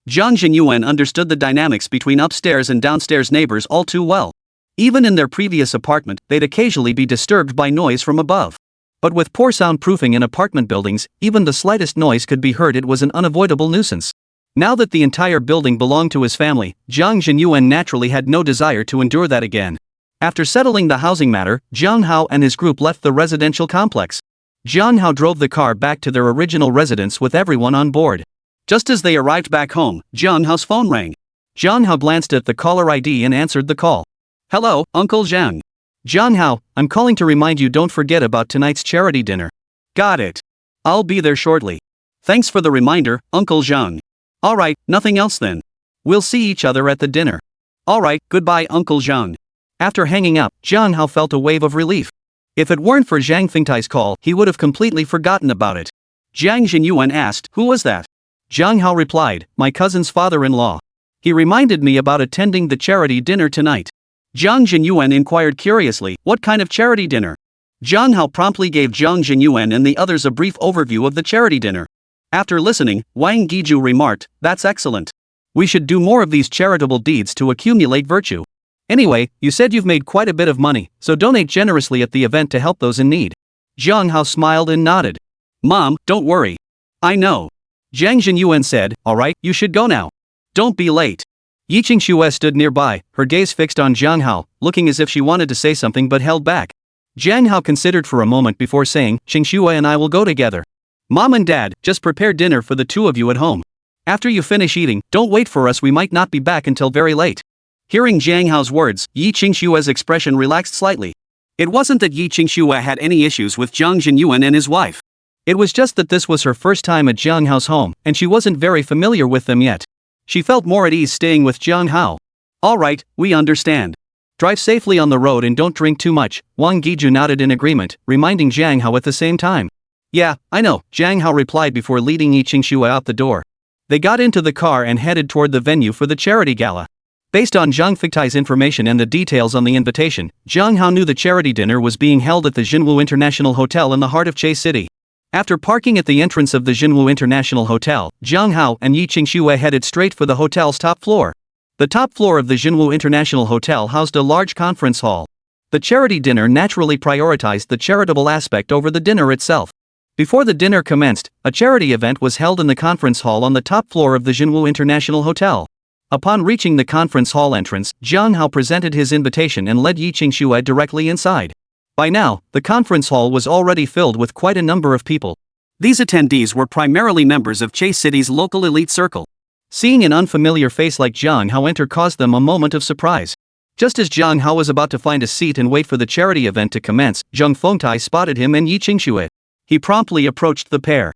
Jiang Xingyuan understood the dynamics between upstairs and downstairs neighbors all too well. Even in their previous apartment, they'd occasionally be disturbed by noise from above. But with poor soundproofing in apartment buildings, even the slightest noise could be heard. It was an unavoidable nuisance. Now that the entire building belonged to his family, Jiang Xingyuan naturally had no desire to endure that again. After settling the housing matter, Jiang Hao and his group left the residential complex. Jiang Hao drove the car back to their original residence with everyone on board. Just as they arrived back home, Jiang Hao's phone rang. Jiang Hao glanced at the caller ID and answered the call. "Hello, Uncle Jiang." "Jiang Hao, I'm calling to remind you don't forget about tonight's charity dinner." "Got it. I'll be there shortly. Thanks for the reminder, Uncle Jiang." "All right, nothing else then. We'll see each other at the dinner." "All right, goodbye, Uncle Jiang." After hanging up, Jiang Hao felt a wave of relief. If it weren't for Zhang Fengtai's call, he would have completely forgotten about it. Jiang Xingyuan asked, "Who was that?" Jiang Hao replied, "My cousin's father-in-law. He reminded me about attending the charity dinner tonight." Jiang Xingyuan inquired curiously, "What kind of charity dinner?" Jiang Hao promptly gave Jiang Xingyuan and the others a brief overview of the charity dinner. After listening, Wang Giju remarked, "That's excellent. We should do more of these charitable deeds to accumulate virtue. Anyway, you said you've made quite a bit of money, so donate generously at the event to help those in need. Jiang Hao smiled and nodded. Mom, don't worry. I know. Jiang Zhenyuan said, alright, you should go now. Don't be late. Yi Qingxue stood nearby, her gaze fixed on Jiang Hao, looking as if she wanted to say something but held back. Jiang Hao considered for a moment before saying, Qingxue and I will go together. Mom and Dad, just prepare dinner for the two of you at home. After you finish eating, don't wait for us, we might not be back until very late. Hearing Jiang Hao's words, Yi Qingxue's expression relaxed slightly. It wasn't that Yi Qingxue had any issues with Jiang Zhenyuan and his wife. It was just that this was her first time at Jiang Hao's home, and she wasn't very familiar with them yet. She felt more at ease staying with Jiang Hao. Alright, we understand. Drive safely on the road and don't drink too much, Wang Giju nodded in agreement, reminding Jiang Hao at the same time. Yeah, I know, Jiang Hao replied before leading Yi Qingxue out the door. They got into the car and headed toward the venue for the charity gala. Based on Zhang Figtai's information and the details on the invitation, Jiang Hao knew the charity dinner was being held at the Jinwu International Hotel in the heart of Che City. After parking at the entrance of the Jinwu International Hotel, Jiang Hao and Yi Qingxue headed straight for the hotel's top floor. The top floor of the Jinwu International Hotel housed a large conference hall. The charity dinner naturally prioritized the charitable aspect over the dinner itself. Before the dinner commenced, a charity event was held in the conference hall on the top floor of the Jinwu International Hotel. Upon reaching the conference hall entrance, Jiang Hao presented his invitation and led Yi Qingxue directly inside. By now, the conference hall was already filled with quite a number of people. These attendees were primarily members of Che City's local elite circle. Seeing an unfamiliar face like Jiang Hao enter caused them a moment of surprise. Just as Jiang Hao was about to find a seat and wait for the charity event to commence, Zheng Fengtai spotted him and Yi Qingxue. He promptly approached the pair.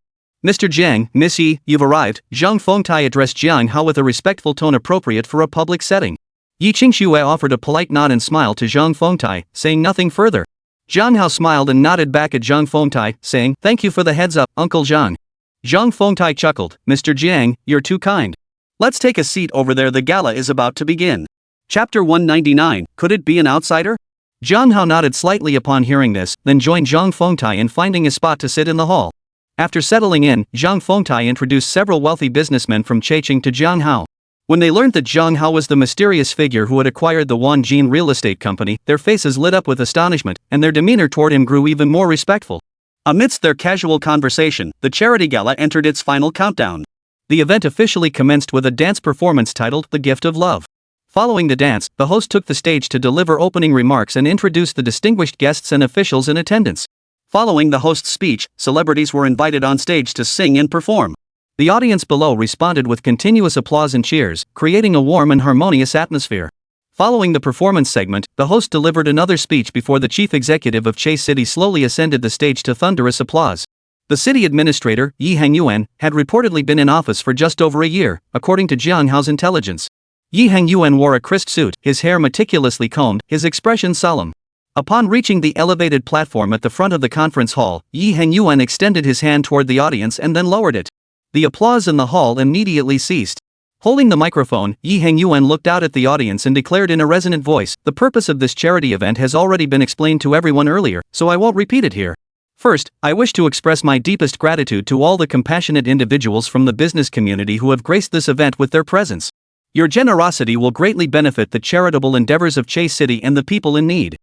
Mr. Jiang, Miss Yi, you've arrived, Zheng Fengtai addressed Jiang Hao with a respectful tone appropriate for a public setting. Yi Qingxue offered a polite nod and smile to Zheng Fengtai, saying nothing further. Jiang Hao smiled and nodded back at Zheng Fengtai, saying, thank you for the heads up, Uncle Zhang. Zheng Fengtai chuckled, Mr. Jiang, you're too kind. Let's take a seat over there, the gala is about to begin. Chapter 199, could it be an outsider? Jiang Hao nodded slightly upon hearing this, then joined Zheng Fengtai in finding a spot to sit in the hall. After settling in, Zheng Fengtai introduced several wealthy businessmen from Checheng to Jiang Hao. When they learned that Jiang Hao was the mysterious figure who had acquired the Wanjin real estate company, their faces lit up with astonishment, and their demeanor toward him grew even more respectful. Amidst their casual conversation, the charity gala entered its final countdown. The event officially commenced with a dance performance titled The Gift of Love. Following the dance, the host took the stage to deliver opening remarks and introduce the distinguished guests and officials in attendance. Following the host's speech, celebrities were invited on stage to sing and perform. The audience below responded with continuous applause and cheers, creating a warm and harmonious atmosphere. Following the performance segment, the host delivered another speech before the chief executive of Che City slowly ascended the stage to thunderous applause. The city administrator, Yi Hangyuan, had reportedly been in office for just over a year, according to Jiang Hao's intelligence. Yi Hangyuan wore a crisp suit, his hair meticulously combed, his expression solemn. Upon reaching the elevated platform at the front of the conference hall, Yi Hangyuan extended his hand toward the audience and then lowered it. The applause in the hall immediately ceased. Holding the microphone, Yi Hangyuan looked out at the audience and declared in a resonant voice, the purpose of this charity event has already been explained to everyone earlier, so I won't repeat it here. First, I wish to express my deepest gratitude to all the compassionate individuals from the business community who have graced this event with their presence. Your generosity will greatly benefit the charitable endeavors of Che City and the people in need.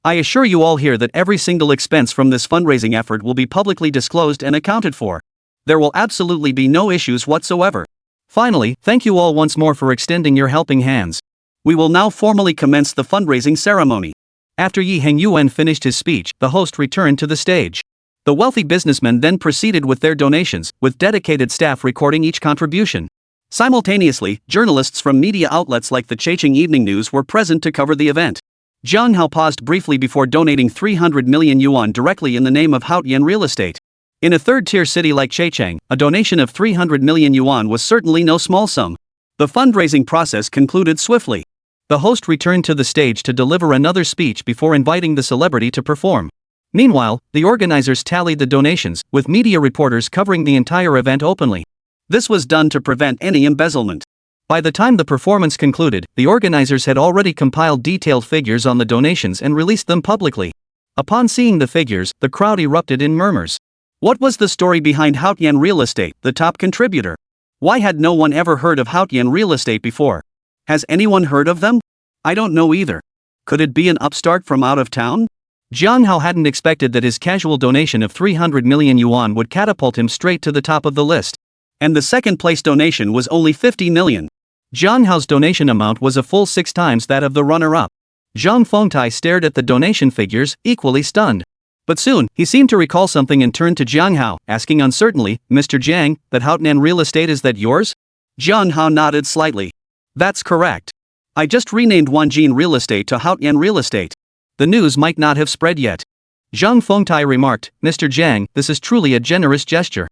I assure you all here that every single expense from this fundraising effort will be publicly disclosed and accounted for. There will absolutely be no issues whatsoever. Finally, thank you all once more for extending your helping hands. We will now formally commence the fundraising ceremony. After Yi Hangyuan finished his speech, the host returned to the stage. The wealthy businessmen then proceeded with their donations, with dedicated staff recording each contribution. Simultaneously, journalists from media outlets like the Checheng Evening News were present to cover the event. Jiang Hao paused briefly before donating 300 million yuan directly in the name of Haotian Real Estate. In a third-tier city like Checheng, a donation of 300 million yuan was certainly no small sum. The fundraising process concluded swiftly. The host returned to the stage to deliver another speech before inviting the celebrity to perform. Meanwhile, the organizers tallied the donations, with media reporters covering the entire event openly. This was done to prevent any embezzlement. By the time the performance concluded, the organizers had already compiled detailed figures on the donations and released them publicly. Upon seeing the figures, the crowd erupted in murmurs. What was the story behind Haotian Real Estate, the top contributor? Why had no one ever heard of Haotian real estate before? Has anyone heard of them? I don't know either. Could it be an upstart from out of town? Jiang Hao hadn't expected that his casual donation of 300 million yuan would catapult him straight to the top of the list. And the second place donation was only 50 million. Jiang Hao's donation amount was a full 6 times that of the runner-up. Zhang Fengtai stared at the donation figures, equally stunned. But soon, he seemed to recall something and turned to Jiang Hao, asking uncertainly, Mr. Jiang, that Haotian real estate, is that yours? Jiang Hao nodded slightly. That's correct. I just renamed Wanjin Real Estate to Haotian Real Estate. The news might not have spread yet. Zhang Fengtai remarked, Mr. Jiang, this is truly a generous gesture.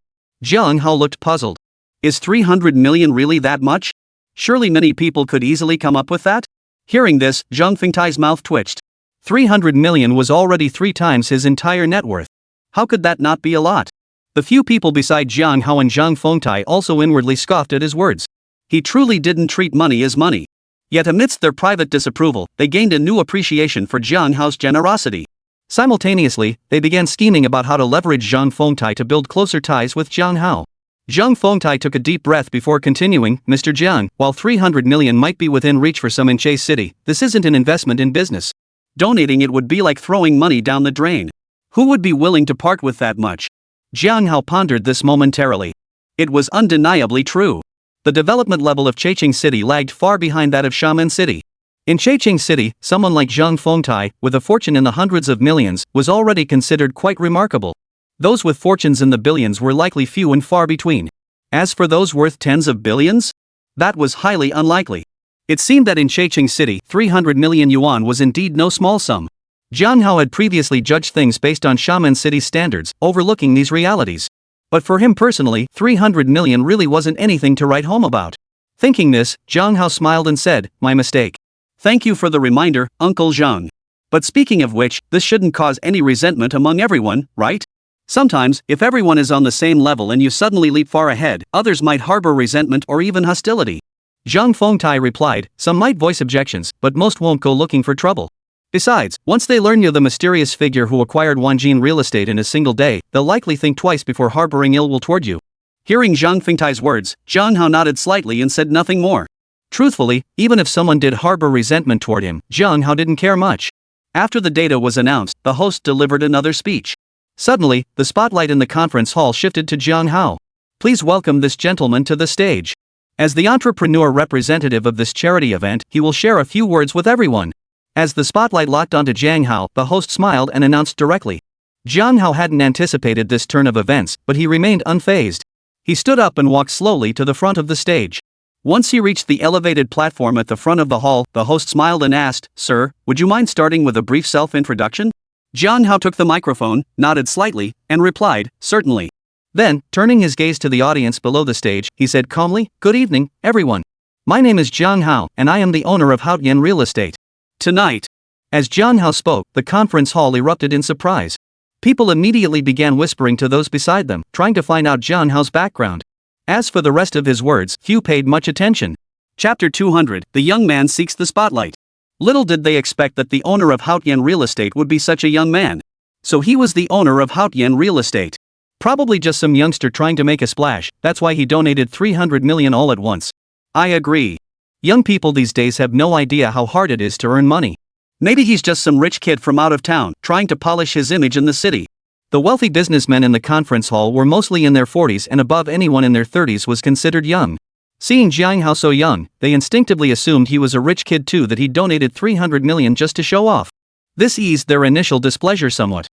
Jiang Hao looked puzzled. Is 300 million really that much? Surely many people could easily come up with that? Hearing this, Zhang Fengtai's mouth twitched. 300 million was already 3 times his entire net worth. How could that not be a lot? The few people beside Jiang Hao and Zhang Fengtai also inwardly scoffed at his words. He truly didn't treat money as money. Yet amidst their private disapproval, they gained a new appreciation for Jiang Hao's generosity. Simultaneously, they began scheming about how to leverage Zhang Fengtai to build closer ties with Jiang Hao. Zhang Fengtai took a deep breath before continuing, Mr. Jiang, while 300 million might be within reach for some in Chase City, this isn't an investment in business. Donating it would be like throwing money down the drain. Who would be willing to part with that much? Jiang Hao pondered this momentarily. It was undeniably true. The development level of Checheng City lagged far behind that of Xiamen City. In Checheng City, someone like Zhang Fengtai, with a fortune in the hundreds of millions, was already considered quite remarkable. Those with fortunes in the billions were likely few and far between. As for those worth tens of billions? That was highly unlikely. It seemed that in Checheng City, 300 million yuan was indeed no small sum. Jiang Hao had previously judged things based on Xiamen City's standards, overlooking these realities. But for him personally, 300 million really wasn't anything to write home about. Thinking this, Jiang Hao smiled and said, my mistake. Thank you for the reminder, Uncle Zhang. But speaking of which, this shouldn't cause any resentment among everyone, right? Sometimes, if everyone is on the same level and you suddenly leap far ahead, others might harbor resentment or even hostility. Zhang Fengtai replied, some might voice objections, but most won't go looking for trouble. Besides, once they learn you're the mysterious figure who acquired Wanjin real estate in a single day, they'll likely think twice before harboring ill will toward you. Hearing Zhang Fengtai's words, Jiang Hao nodded slightly and said nothing more. Truthfully, even if someone did harbor resentment toward him, Jiang Hao didn't care much. After the data was announced, the host delivered another speech. Suddenly, the spotlight in the conference hall shifted to Jiang Hao. Please welcome this gentleman to the stage. As the entrepreneur representative of this charity event, he will share a few words with everyone. As the spotlight locked onto Jiang Hao, the host smiled and announced directly. Jiang Hao hadn't anticipated this turn of events, but he remained unfazed. He stood up and walked slowly to the front of the stage. Once he reached the elevated platform at the front of the hall, the host smiled and asked, Sir, would you mind starting with a brief self-introduction? Jiang Hao took the microphone, nodded slightly, and replied, Certainly. Then, turning his gaze to the audience below the stage, he said calmly, Good evening, everyone. My name is Jiang Hao, and I am the owner of Haotian Real Estate. Tonight. As Jiang Hao spoke, the conference hall erupted in surprise. People immediately began whispering to those beside them, trying to find out Jiang Hao's background. As for the rest of his words, few paid much attention. Chapter 200, The Young Man Seeks the Spotlight. Little did they expect that the owner of Haotian Real Estate would be such a young man. So he was the owner of Haotian Real Estate. Probably just some youngster trying to make a splash, that's why he donated 300 million all at once. I agree. Young people these days have no idea how hard it is to earn money. Maybe he's just some rich kid from out of town, trying to polish his image in the city. The wealthy businessmen in the conference hall were mostly in their 40s and above. Anyone in their 30s was considered young. Seeing Jiang Hao so young, they instinctively assumed he was a rich kid too, that he donated 300 million just to show off. This eased their initial displeasure somewhat.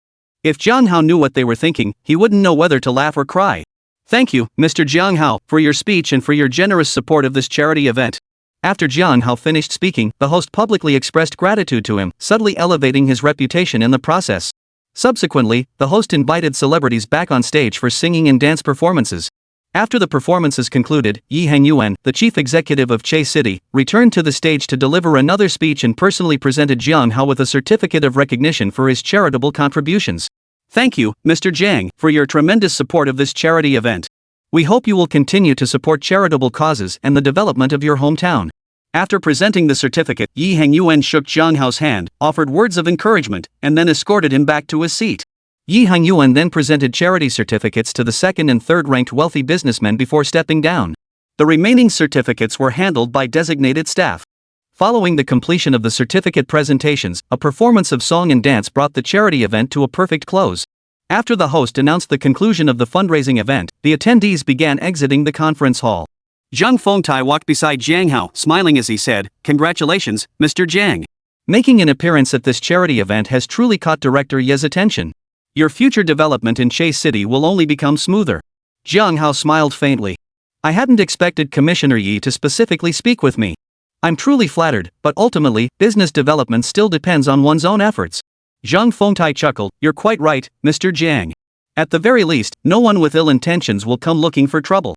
If Jiang Hao knew what they were thinking, he wouldn't know whether to laugh or cry. Thank you, Mr. Jiang Hao, for your speech and for your generous support of this charity event. After Jiang Hao finished speaking, the host publicly expressed gratitude to him, subtly elevating his reputation in the process. Subsequently, the host invited celebrities back on stage for singing and dance performances. After the performances concluded, Yi Hangyuan, the chief executive of Chase City, returned to the stage to deliver another speech and personally presented Jiang Hao with a certificate of recognition for his charitable contributions. Thank you, Mr. Jiang, for your tremendous support of this charity event. We hope you will continue to support charitable causes and the development of your hometown. After presenting the certificate, Yi Hangyuan shook Jiang Hao's hand, offered words of encouragement, and then escorted him back to his seat. Yi Hangyuan then presented charity certificates to the second and third ranked wealthy businessmen before stepping down. The remaining certificates were handled by designated staff. Following the completion of the certificate presentations, a performance of song and dance brought the charity event to a perfect close. After the host announced the conclusion of the fundraising event, the attendees began exiting the conference hall. Zhang Fengtai walked beside Jiang Hao, smiling as he said, "Congratulations, Mr. Jiang. Making an appearance at this charity event has truly caught Director Ye's attention. Your future development in Chase City will only become smoother." Jiang Hao smiled faintly. I hadn't expected Commissioner Yi to specifically speak with me. I'm truly flattered, but ultimately, business development still depends on one's own efforts. Zhang Fengtai chuckled, "You're quite right, Mr. Jiang. At the very least, no one with ill intentions will come looking for trouble."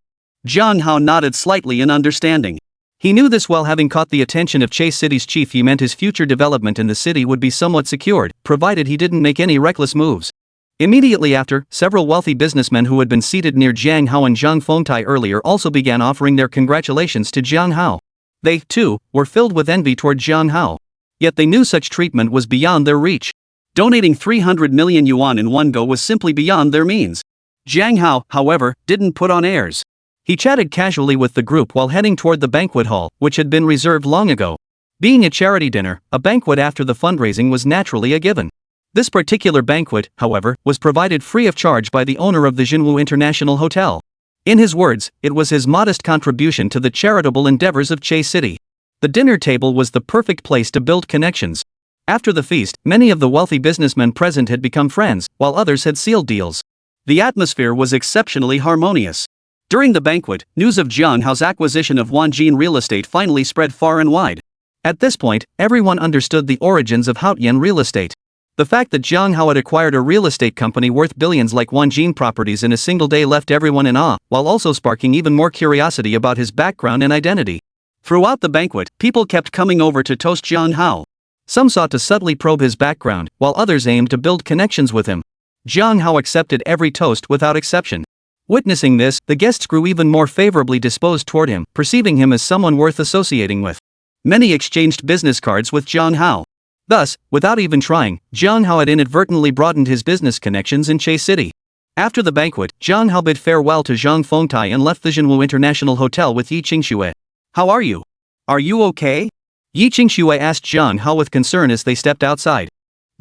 Jiang Hao nodded slightly in understanding. He knew this while having caught the attention of Chase City's chief. He meant his future development in the city would be somewhat secured, provided he didn't make any reckless moves. Immediately after, several wealthy businessmen who had been seated near Jiang Hao and Zhang Fengtai earlier also began offering their congratulations to Jiang Hao. They, too, were filled with envy toward Jiang Hao. Yet they knew such treatment was beyond their reach. Donating 300 million yuan in one go was simply beyond their means. Jiang Hao, however, didn't put on airs. He chatted casually with the group while heading toward the banquet hall, which had been reserved long ago. Being a charity dinner, a banquet after the fundraising was naturally a given. This particular banquet, however, was provided free of charge by the owner of the Jinwu International Hotel. In his words, it was his modest contribution to the charitable endeavors of Chase City. The dinner table was the perfect place to build connections. After the feast, many of the wealthy businessmen present had become friends, while others had sealed deals. The atmosphere was exceptionally harmonious. During the banquet, news of Jiang Hao's acquisition of Wanjin real estate finally spread far and wide. At this point, everyone understood the origins of Haotian real estate. The fact that Jiang Hao had acquired a real estate company worth billions like Wanjin Properties in a single day left everyone in awe, while also sparking even more curiosity about his background and identity. Throughout the banquet, people kept coming over to toast Jiang Hao. Some sought to subtly probe his background, while others aimed to build connections with him. Jiang Hao accepted every toast without exception. Witnessing this, the guests grew even more favorably disposed toward him, perceiving him as someone worth associating with. Many exchanged business cards with Jiang Hao. Thus, without even trying, Jiang Hao had inadvertently broadened his business connections in Chase City. After the banquet, Jiang Hao bid farewell to Zhang Fengtai and left the Jinwu International Hotel with Yi Qingxue. "How are you? Are you okay?" Yi Qingxue asked Jiang Hao with concern as they stepped outside.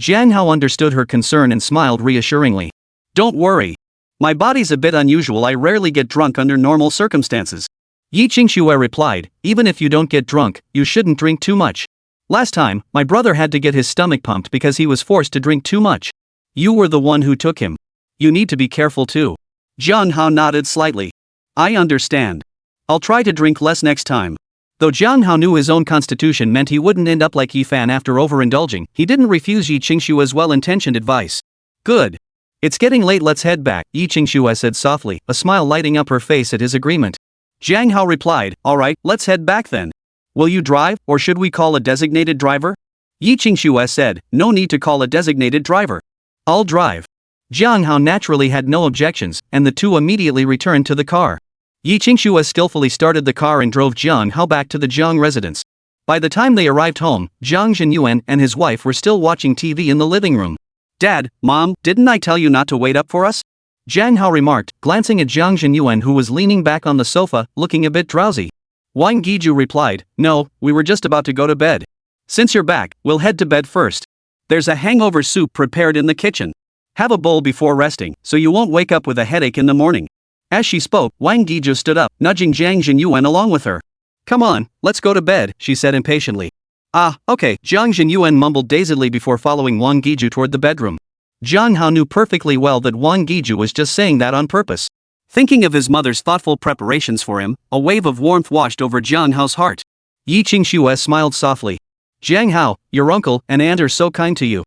Jiang Hao understood her concern and smiled reassuringly. "Don't worry. My body's a bit unusual. I rarely get drunk under normal circumstances." Yi Qingxue replied, "Even if you don't get drunk, you shouldn't drink too much. Last time, my brother had to get his stomach pumped because he was forced to drink too much. You were the one who took him. You need to be careful too." Jiang Hao nodded slightly. "I understand. I'll try to drink less next time." Though Jiang Hao knew his own constitution meant he wouldn't end up like Yi Fan after overindulging, he didn't refuse Yi Qingxue's well-intentioned advice. "Good. It's getting late, let's head back," Yi Qingxue said softly, a smile lighting up her face at his agreement. Jiang Hao replied, "All right, let's head back then. Will you drive, or should we call a designated driver?" Yi Qingxue said, "No need to call a designated driver. I'll drive." Jiang Hao naturally had no objections, and the two immediately returned to the car. Yi Qingxue skillfully started the car and drove Jiang Hao back to the Jiang residence. By the time they arrived home, Jiang Zhenyuan and his wife were still watching TV in the living room. "Dad, Mom, didn't I tell you not to wait up for us?" Jiang Hao remarked, glancing at Jiang Zhenyuan who was leaning back on the sofa, looking a bit drowsy. Wang Guiju replied, "No, we were just about to go to bed. Since you're back, we'll head to bed first. There's a hangover soup prepared in the kitchen. Have a bowl before resting, so you won't wake up with a headache in the morning." As she spoke, Wang Guiju stood up, nudging Jiang Zhenyuan along with her. "Come on, let's go to bed," she said impatiently. "Ah, okay," Jiang Zhenyuan mumbled dazedly before following Wang Guiju toward the bedroom. Jiang Hao knew perfectly well that Wang Guiju was just saying that on purpose. Thinking of his mother's thoughtful preparations for him, a wave of warmth washed over Jiang Hao's heart. Yi Qingxue smiled softly. "Jiang Hao, your uncle and aunt are so kind to you."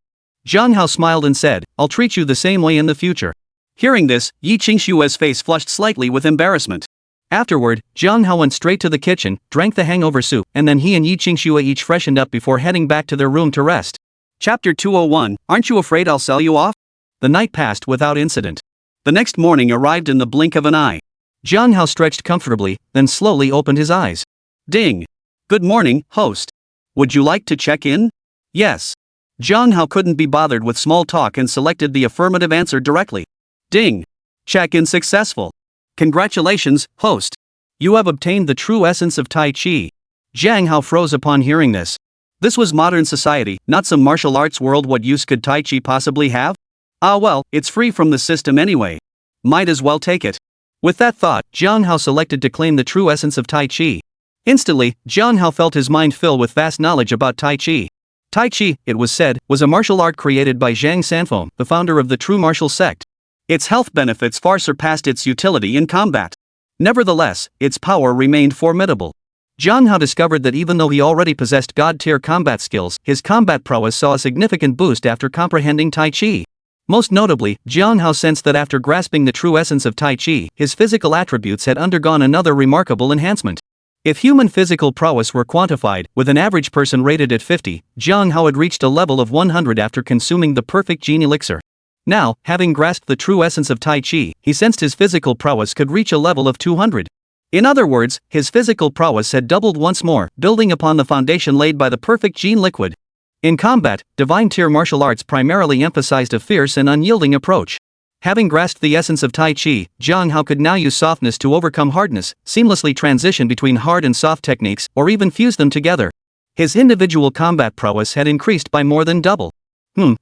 Jiang Hao smiled and said, "I'll treat you the same way in the future." Hearing this, Yi Qingxue's face flushed slightly with embarrassment. Afterward, Jiang Hao went straight to the kitchen, drank the hangover soup, and then he and Yi Qingxue each freshened up before heading back to their room to rest. Chapter 201, Aren't you afraid I'll sell you off? The night passed without incident. The next morning arrived in the blink of an eye. Jiang Hao stretched comfortably, then slowly opened his eyes. Ding. "Good morning, host. Would you like to check in?" "Yes." Jiang Hao couldn't be bothered with small talk and selected the affirmative answer directly. Ding. "Check-in successful. Congratulations, host. You have obtained the true essence of Tai Chi. Jiang Hao froze upon hearing this. This was modern society, not some martial arts world. What use could Tai Chi possibly have? Ah well, it's free from the system anyway. Might as well take it. With that thought, Jiang Hao selected to claim the true essence of Tai Chi. Instantly, Jiang Hao felt his mind fill with vast knowledge about Tai Chi. Tai Chi, it was said, was a martial art created by Zhang Sanfeng, the founder of the true martial sect. Its health benefits far surpassed its utility in combat. Nevertheless, its power remained formidable. Jiang Hao discovered that even though he already possessed god-tier combat skills, his combat prowess saw a significant boost after comprehending Tai Chi. Most notably, Jiang Hao sensed that after grasping the true essence of Tai Chi, his physical attributes had undergone another remarkable enhancement. If human physical prowess were quantified, with an average person rated at 50, Jiang Hao had reached a level of 100 after consuming the perfect gene elixir. Now, having grasped the true essence of Tai Chi, he sensed his physical prowess could reach a level of 200. In other words, his physical prowess had doubled once more, building upon the foundation laid by the perfect gene liquid. In combat, divine tier martial arts primarily emphasized a fierce and unyielding approach. Having grasped the essence of Tai Chi, Jiang Hao could now use softness to overcome hardness, seamlessly transition between hard and soft techniques, or even fuse them together. His individual combat prowess had increased by more than double.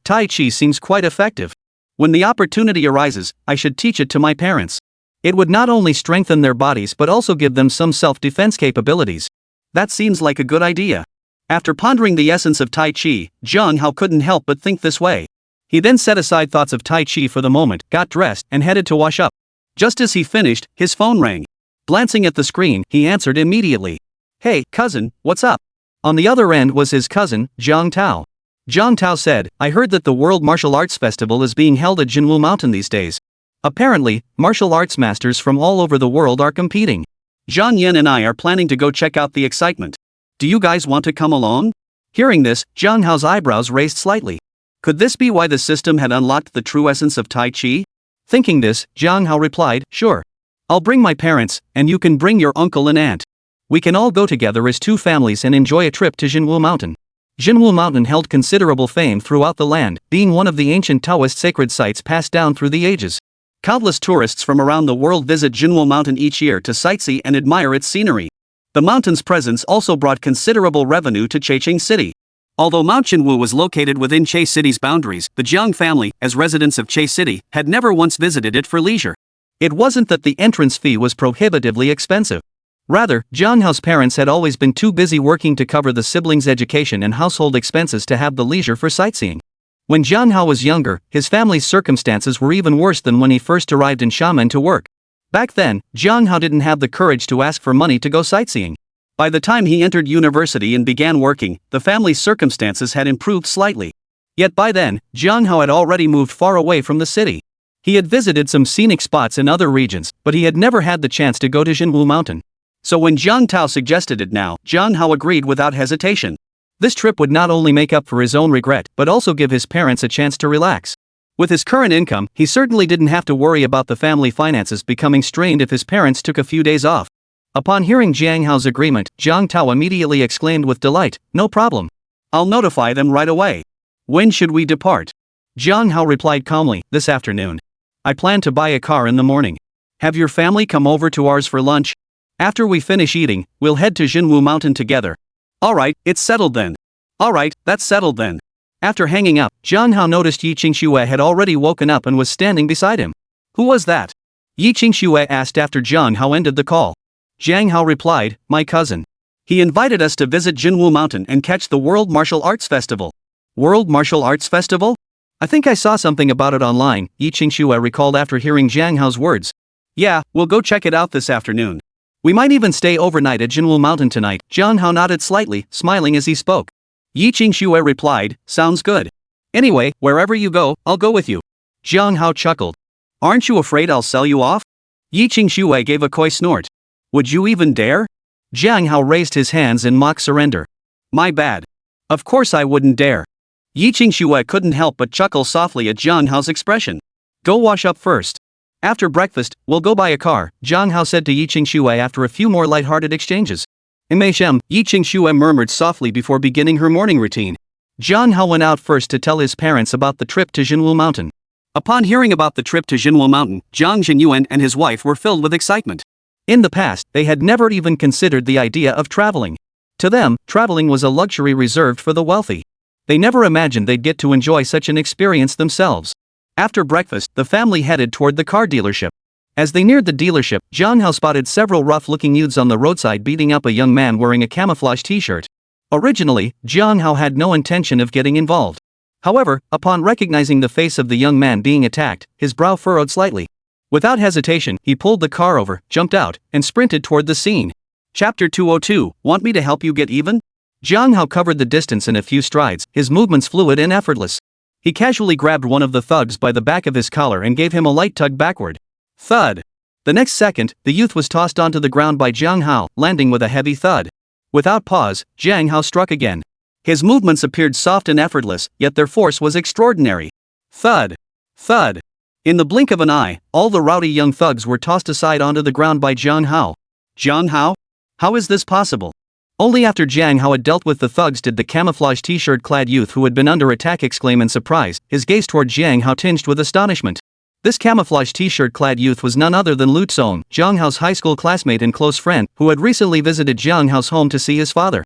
Tai Chi seems quite effective. When the opportunity arises, I should teach it to my parents. It would not only strengthen their bodies but also give them some self-defense capabilities. That seems like a good idea. After pondering the essence of Tai Chi, Jiang Hao couldn't help but think this way. He then set aside thoughts of Tai Chi for the moment, got dressed, and headed to wash up. Just as he finished, his phone rang. Glancing at the screen, he answered immediately. "Hey, cousin, what's up?" On the other end was his cousin, Zhang Tao. Zhang Tao said, "I heard that the World Martial Arts Festival is being held at Jinwu Mountain these days. Apparently, martial arts masters from all over the world are competing. Zhang Yan and I are planning to go check out the excitement. Do you guys want to come along?" Hearing this, Jiang Hao's eyebrows raised slightly. Could this be why the system had unlocked the true essence of Tai Chi? Thinking this, Jiang Hao replied, "Sure. I'll bring my parents, and you can bring your uncle and aunt. We can all go together as two families and enjoy a trip to Jinwu Mountain." Jinwu Mountain held considerable fame throughout the land, being one of the ancient Taoist sacred sites passed down through the ages. Countless tourists from around the world visit Jinwu Mountain each year to sightsee and admire its scenery. The mountain's presence also brought considerable revenue to Checheng City. Although Mount Jinwu was located within Che City's boundaries, the Jiang family, as residents of Che City, had never once visited it for leisure. It wasn't that the entrance fee was prohibitively expensive. Rather, Jiang Hao's parents had always been too busy working to cover the siblings' education and household expenses to have the leisure for sightseeing. When Jiang Hao was younger, his family's circumstances were even worse than when he first arrived in Xiamen to work. Back then, Jiang Hao didn't have the courage to ask for money to go sightseeing. By the time he entered university and began working, the family's circumstances had improved slightly. Yet by then, Jiang Hao had already moved far away from the city. He had visited some scenic spots in other regions, but he had never had the chance to go to Jinwu Mountain. So when Zhang Tao suggested it now, Jiang Hao agreed without hesitation. This trip would not only make up for his own regret, but also give his parents a chance to relax. With his current income, he certainly didn't have to worry about the family finances becoming strained if his parents took a few days off. Upon hearing Jiang Hao's agreement, Zhang Tao immediately exclaimed with delight, "No problem. I'll notify them right away. When should we depart?" Jiang Hao replied calmly, "This afternoon. I plan to buy a car in the morning. Have your family come over to ours for lunch? After we finish eating, we'll head to Jinwu Mountain together." "Alright, it's settled then." "Alright, that's settled then." After hanging up, Jiang Hao noticed Yi Qingxue had already woken up and was standing beside him. "Who was that?" Yi Qingxue asked after Jiang Hao ended the call. Jiang Hao replied, "My cousin. He invited us to visit Jinwu Mountain and catch the World Martial Arts Festival." "World Martial Arts Festival? I think I saw something about it online," Yi Qingxue recalled after hearing Jiang Hao's words. "Yeah, we'll go check it out this afternoon. We might even stay overnight at Jinwu Mountain tonight." Jiang Hao nodded slightly, smiling as he spoke. Yi Qingxue replied, "Sounds good. Anyway, wherever you go, I'll go with you." Jiang Hao chuckled. "Aren't you afraid I'll sell you off?" Yi Qingxue gave a coy snort. "Would you even dare?" Jiang Hao raised his hands in mock surrender. "My bad. Of course I wouldn't dare." Yi Qingxue couldn't help but chuckle softly at Jiang Hao's expression. "Go wash up first. After breakfast, we'll go buy a car," Jiang Hao said to Yi Qingxue after a few more light-hearted exchanges. "Shem," Yi Qingxue murmured softly before beginning her morning routine. Jiang Hao went out first to tell his parents about the trip to Jinwu Mountain. Upon hearing about the trip to Jinwu Mountain, Jiang Zhenyuan and his wife were filled with excitement. In the past, they had never even considered the idea of traveling. To them, traveling was a luxury reserved for the wealthy. They never imagined they'd get to enjoy such an experience themselves. After breakfast, the family headed toward the car dealership. As they neared the dealership, Jang Hao spotted several rough-looking youths on the roadside beating up a young man wearing a camouflage t-shirt. Originally, Jang Hao had no intention of getting involved. However, upon recognizing the face of the young man being attacked, his brow furrowed slightly. Without hesitation, he pulled the car over, jumped out, and sprinted toward the scene. Chapter 202, Want me to help you get even? Jang Hao covered the distance in a few strides, his movements fluid and effortless. He casually grabbed one of the thugs by the back of his collar and gave him a light tug backward. Thud. The next second, the youth was tossed onto the ground by Jang Hao, landing with a heavy thud. Without pause, Jang Hao struck again. His movements appeared soft and effortless, yet their force was extraordinary. Thud. Thud. In the blink of an eye, all the rowdy young thugs were tossed aside onto the ground by Jang Hao. Jang Hao? How is this possible? Only after Jang Hao had dealt with the thugs did the camouflage t-shirt-clad youth who had been under attack exclaim in surprise, his gaze toward Jang Hao tinged with astonishment. This camouflage t-shirt-clad youth was none other than Lu Tsong, Jang Hao's high school classmate and close friend, who had recently visited Jang Hao's home to see his father.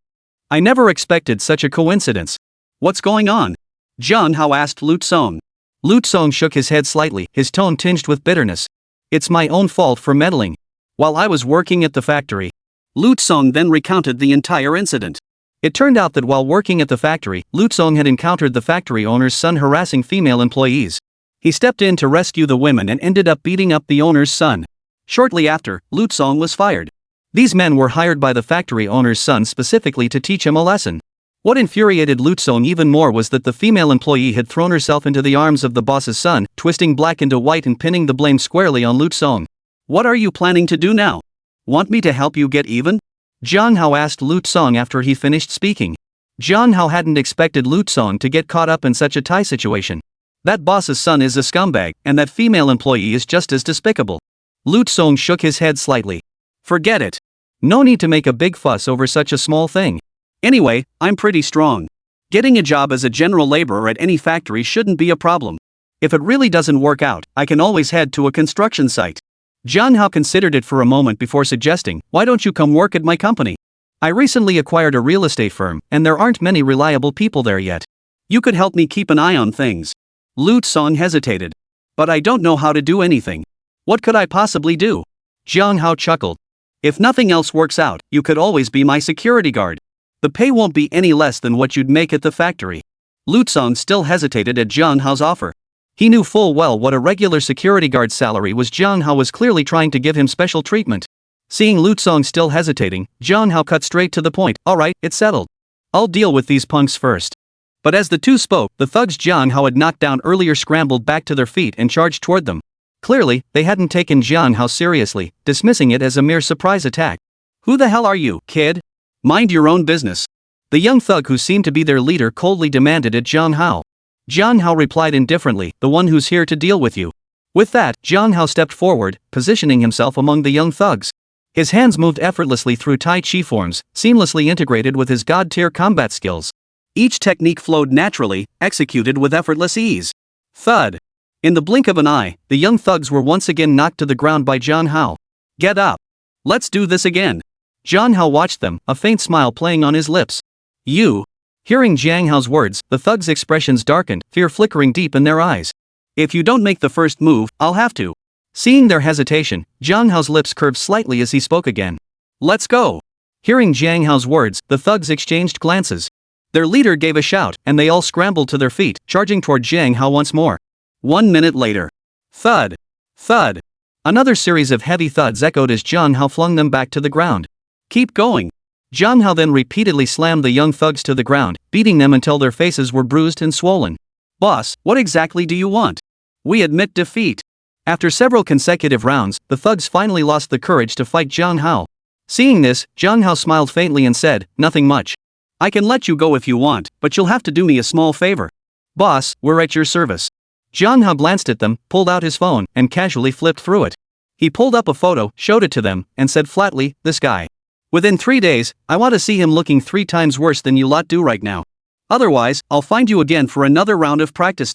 I never expected such a coincidence. What's going on? Jang Hao asked Lu Tsong. Lu Tsong shook his head slightly, his tone tinged with bitterness. It's my own fault for meddling. While I was working at the factory. Lu Tsong then recounted the entire incident. It turned out that while working at the factory, Lu Tsong had encountered the factory owner's son harassing female employees. He stepped in to rescue the women and ended up beating up the owner's son. Shortly after, Lu Tsong was fired. These men were hired by the factory owner's son specifically to teach him a lesson. What infuriated Lu Tsong even more was that the female employee had thrown herself into the arms of the boss's son, twisting black into white and pinning the blame squarely on Lu Tsong. What are you planning to do now? Want me to help you get even? Jang Hao asked Lu Tsong after he finished speaking. Jang Hao hadn't expected Lu Tsong to get caught up in such a tie situation. That boss's son is a scumbag, and that female employee is just as despicable. Lu Tsong shook his head slightly. Forget it. No need to make a big fuss over such a small thing. Anyway, I'm pretty strong. Getting a job as a general laborer at any factory shouldn't be a problem. If it really doesn't work out, I can always head to a construction site. Jang Hao considered it for a moment before suggesting, why don't you come work at my company? I recently acquired a real estate firm, and there aren't many reliable people there yet. You could help me keep an eye on things. Lu Tsong hesitated. But I don't know how to do anything. What could I possibly do? Jang Hao chuckled. If nothing else works out, you could always be my security guard. The pay won't be any less than what you'd make at the factory. Lu Tsong still hesitated at Jang Hao's offer. He knew full well what a regular security guard's salary was. Jang Hao was clearly trying to give him special treatment. Seeing Lu Tsong still hesitating, Jang Hao cut straight to the point. Alright, it's settled. I'll deal with these punks first. But as the two spoke, the thugs Jang Hao had knocked down earlier scrambled back to their feet and charged toward them. Clearly, they hadn't taken Jang Hao seriously, dismissing it as a mere surprise attack. Who the hell are you, kid? Mind your own business. The young thug who seemed to be their leader coldly demanded at Jang Hao. Jang Hao replied indifferently, the one who's here to deal with you. With that, Jang Hao stepped forward, positioning himself among the young thugs. His hands moved effortlessly through Tai Chi forms, seamlessly integrated with his god-tier combat skills. Each technique flowed naturally, executed with effortless ease. Thud. In the blink of an eye, the young thugs were once again knocked to the ground by Jang Hao. Get up. Let's do this again. Jang Hao watched them, a faint smile playing on his lips. You. Hearing Jang Hao's words, the thugs' expressions darkened, fear flickering deep in their eyes. If you don't make the first move, I'll have to. Seeing their hesitation, Jang Hao's lips curved slightly as he spoke again. Let's go. Hearing Jang Hao's words, the thugs exchanged glances. Their leader gave a shout, and they all scrambled to their feet, charging toward Jang Hao once more. 1 minute later. Thud. Thud. Another series of heavy thuds echoed as Jang Hao flung them back to the ground. Keep going. Jang Hao then repeatedly slammed the young thugs to the ground, beating them until their faces were bruised and swollen. Boss, what exactly do you want? We admit defeat. After several consecutive rounds, the thugs finally lost the courage to fight Jang Hao. Seeing this, Jang Hao smiled faintly and said, nothing much. I can let you go if you want, but you'll have to do me a small favor. Boss, we're at your service. Jang Hao glanced at them, pulled out his phone, and casually flipped through it. He pulled up a photo, showed it to them, and said flatly, this guy. Within 3 days, I want to see him looking 3 times worse than you lot do right now. Otherwise, I'll find you again for another round of practice.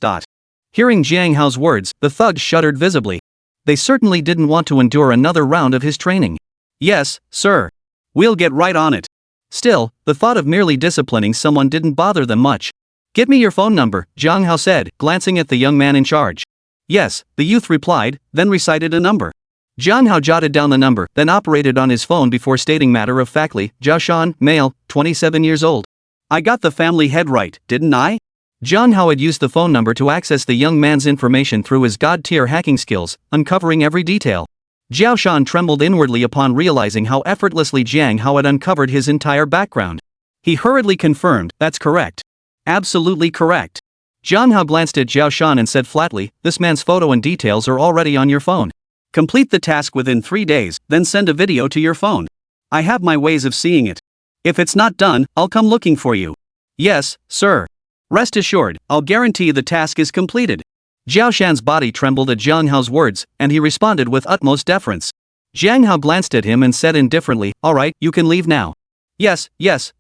Hearing Jang Hao's words, the thugs shuddered visibly. They certainly didn't want to endure another round of his training. Yes, sir. We'll get right on it. Still, the thought of merely disciplining someone didn't bother them much. Give me your phone number, Jiang Hao said, glancing at the young man in charge. Yes, the youth replied, then recited a number. Jiang Hao jotted down the number, then operated on his phone before stating matter-of-factly, Zhao Shan, male, 27 years old. I got the family head right, didn't I? Jiang Hao had used the phone number to access the young man's information through his god-tier hacking skills, uncovering every detail. Zhao Shan trembled inwardly upon realizing how effortlessly Jiang Hao had uncovered his entire background. He hurriedly confirmed, that's correct. Absolutely correct. Jiang Hao glanced at Zhao Shan and said flatly, this man's photo and details are already on your phone. Complete the task within 3 days, then send a video to your phone. I have my ways of seeing it. If it's not done, I'll come looking for you. Yes, sir. Rest assured, I'll guarantee the task is completed. Zhao Shan's body trembled at Jiang Hao's words, and he responded with utmost deference. Jiang Hao glanced at him and said indifferently, all right, you can leave now. Yes,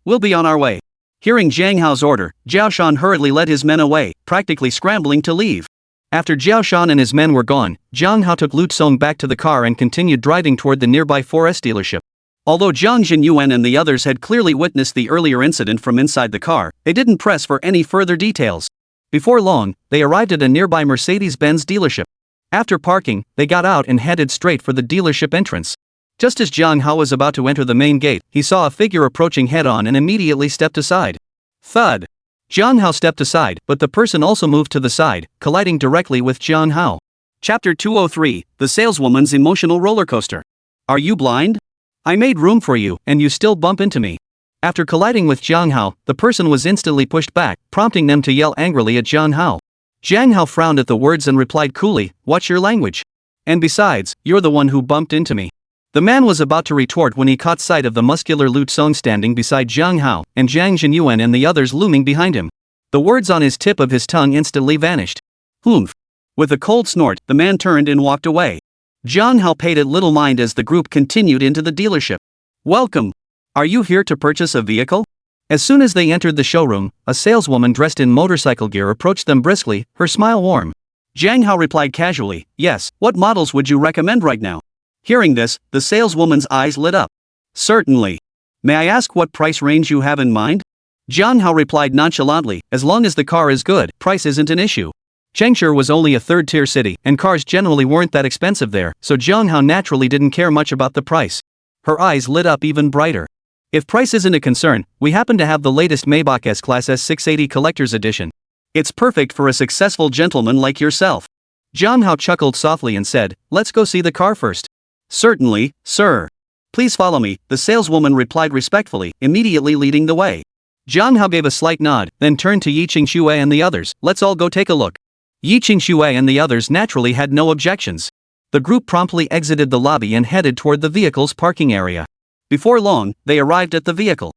we'll be on our way. Hearing Jiang Hao's order, Zhao Shan hurriedly led his men away, practically scrambling to leave. After Zhao Shan and his men were gone, Jiang Hao took Lu Tsong back to the car and continued driving toward the nearby 4S dealership. Although Jiang Jinyuan and the others had clearly witnessed the earlier incident from inside the car, they didn't press for any further details. Before long, they arrived at a nearby Mercedes-Benz dealership. After parking, they got out and headed straight for the dealership entrance. Just as Jiang Hao was about to enter the main gate, he saw a figure approaching head-on and immediately stepped aside. Thud! Jiang Hao stepped aside, but the person also moved to the side, colliding directly with Jiang Hao. Chapter 203, The Saleswoman's Emotional Roller Coaster. Are you blind? I made room for you, and you still bump into me. After colliding with Jiang Hao, the person was instantly pushed back, prompting them to yell angrily at Jiang Hao. Jiang Hao frowned at the words and replied coolly, watch your language. And besides, you're the one who bumped into me. The man was about to retort when he caught sight of the muscular Lu Tsong standing beside Jiang Hao, and Zhang Jinyuan and the others looming behind him. The words on his tip of his tongue instantly vanished. Humph! With a cold snort, the man turned and walked away. Jiang Hao paid it little mind as the group continued into the dealership. Welcome! Are you here to purchase a vehicle? As soon as they entered the showroom, a saleswoman dressed in motorcycle gear approached them briskly, her smile warm. Jiang Hao replied casually, yes, what models would you recommend right now? Hearing this, the saleswoman's eyes lit up. Certainly. May I ask what price range you have in mind? Jiang Hao replied nonchalantly, as long as the car is good, price isn't an issue. Changsha was only a third-tier city, and cars generally weren't that expensive there, so Jiang Hao naturally didn't care much about the price. Her eyes lit up even brighter. If price isn't a concern, we happen to have the latest Maybach S-Class S680 Collector's Edition. It's perfect for a successful gentleman like yourself. Jiang Hao chuckled softly and said, let's go see the car first. Certainly, sir. Please follow me, the saleswoman replied respectfully, immediately leading the way. Jiang Hao gave a slight nod, then turned to Yi Qingxue and the others, let's all go take a look. Yi Qingxue and the others naturally had no objections. The group promptly exited the lobby and headed toward the vehicle's parking area. Before long, they arrived at the vehicle.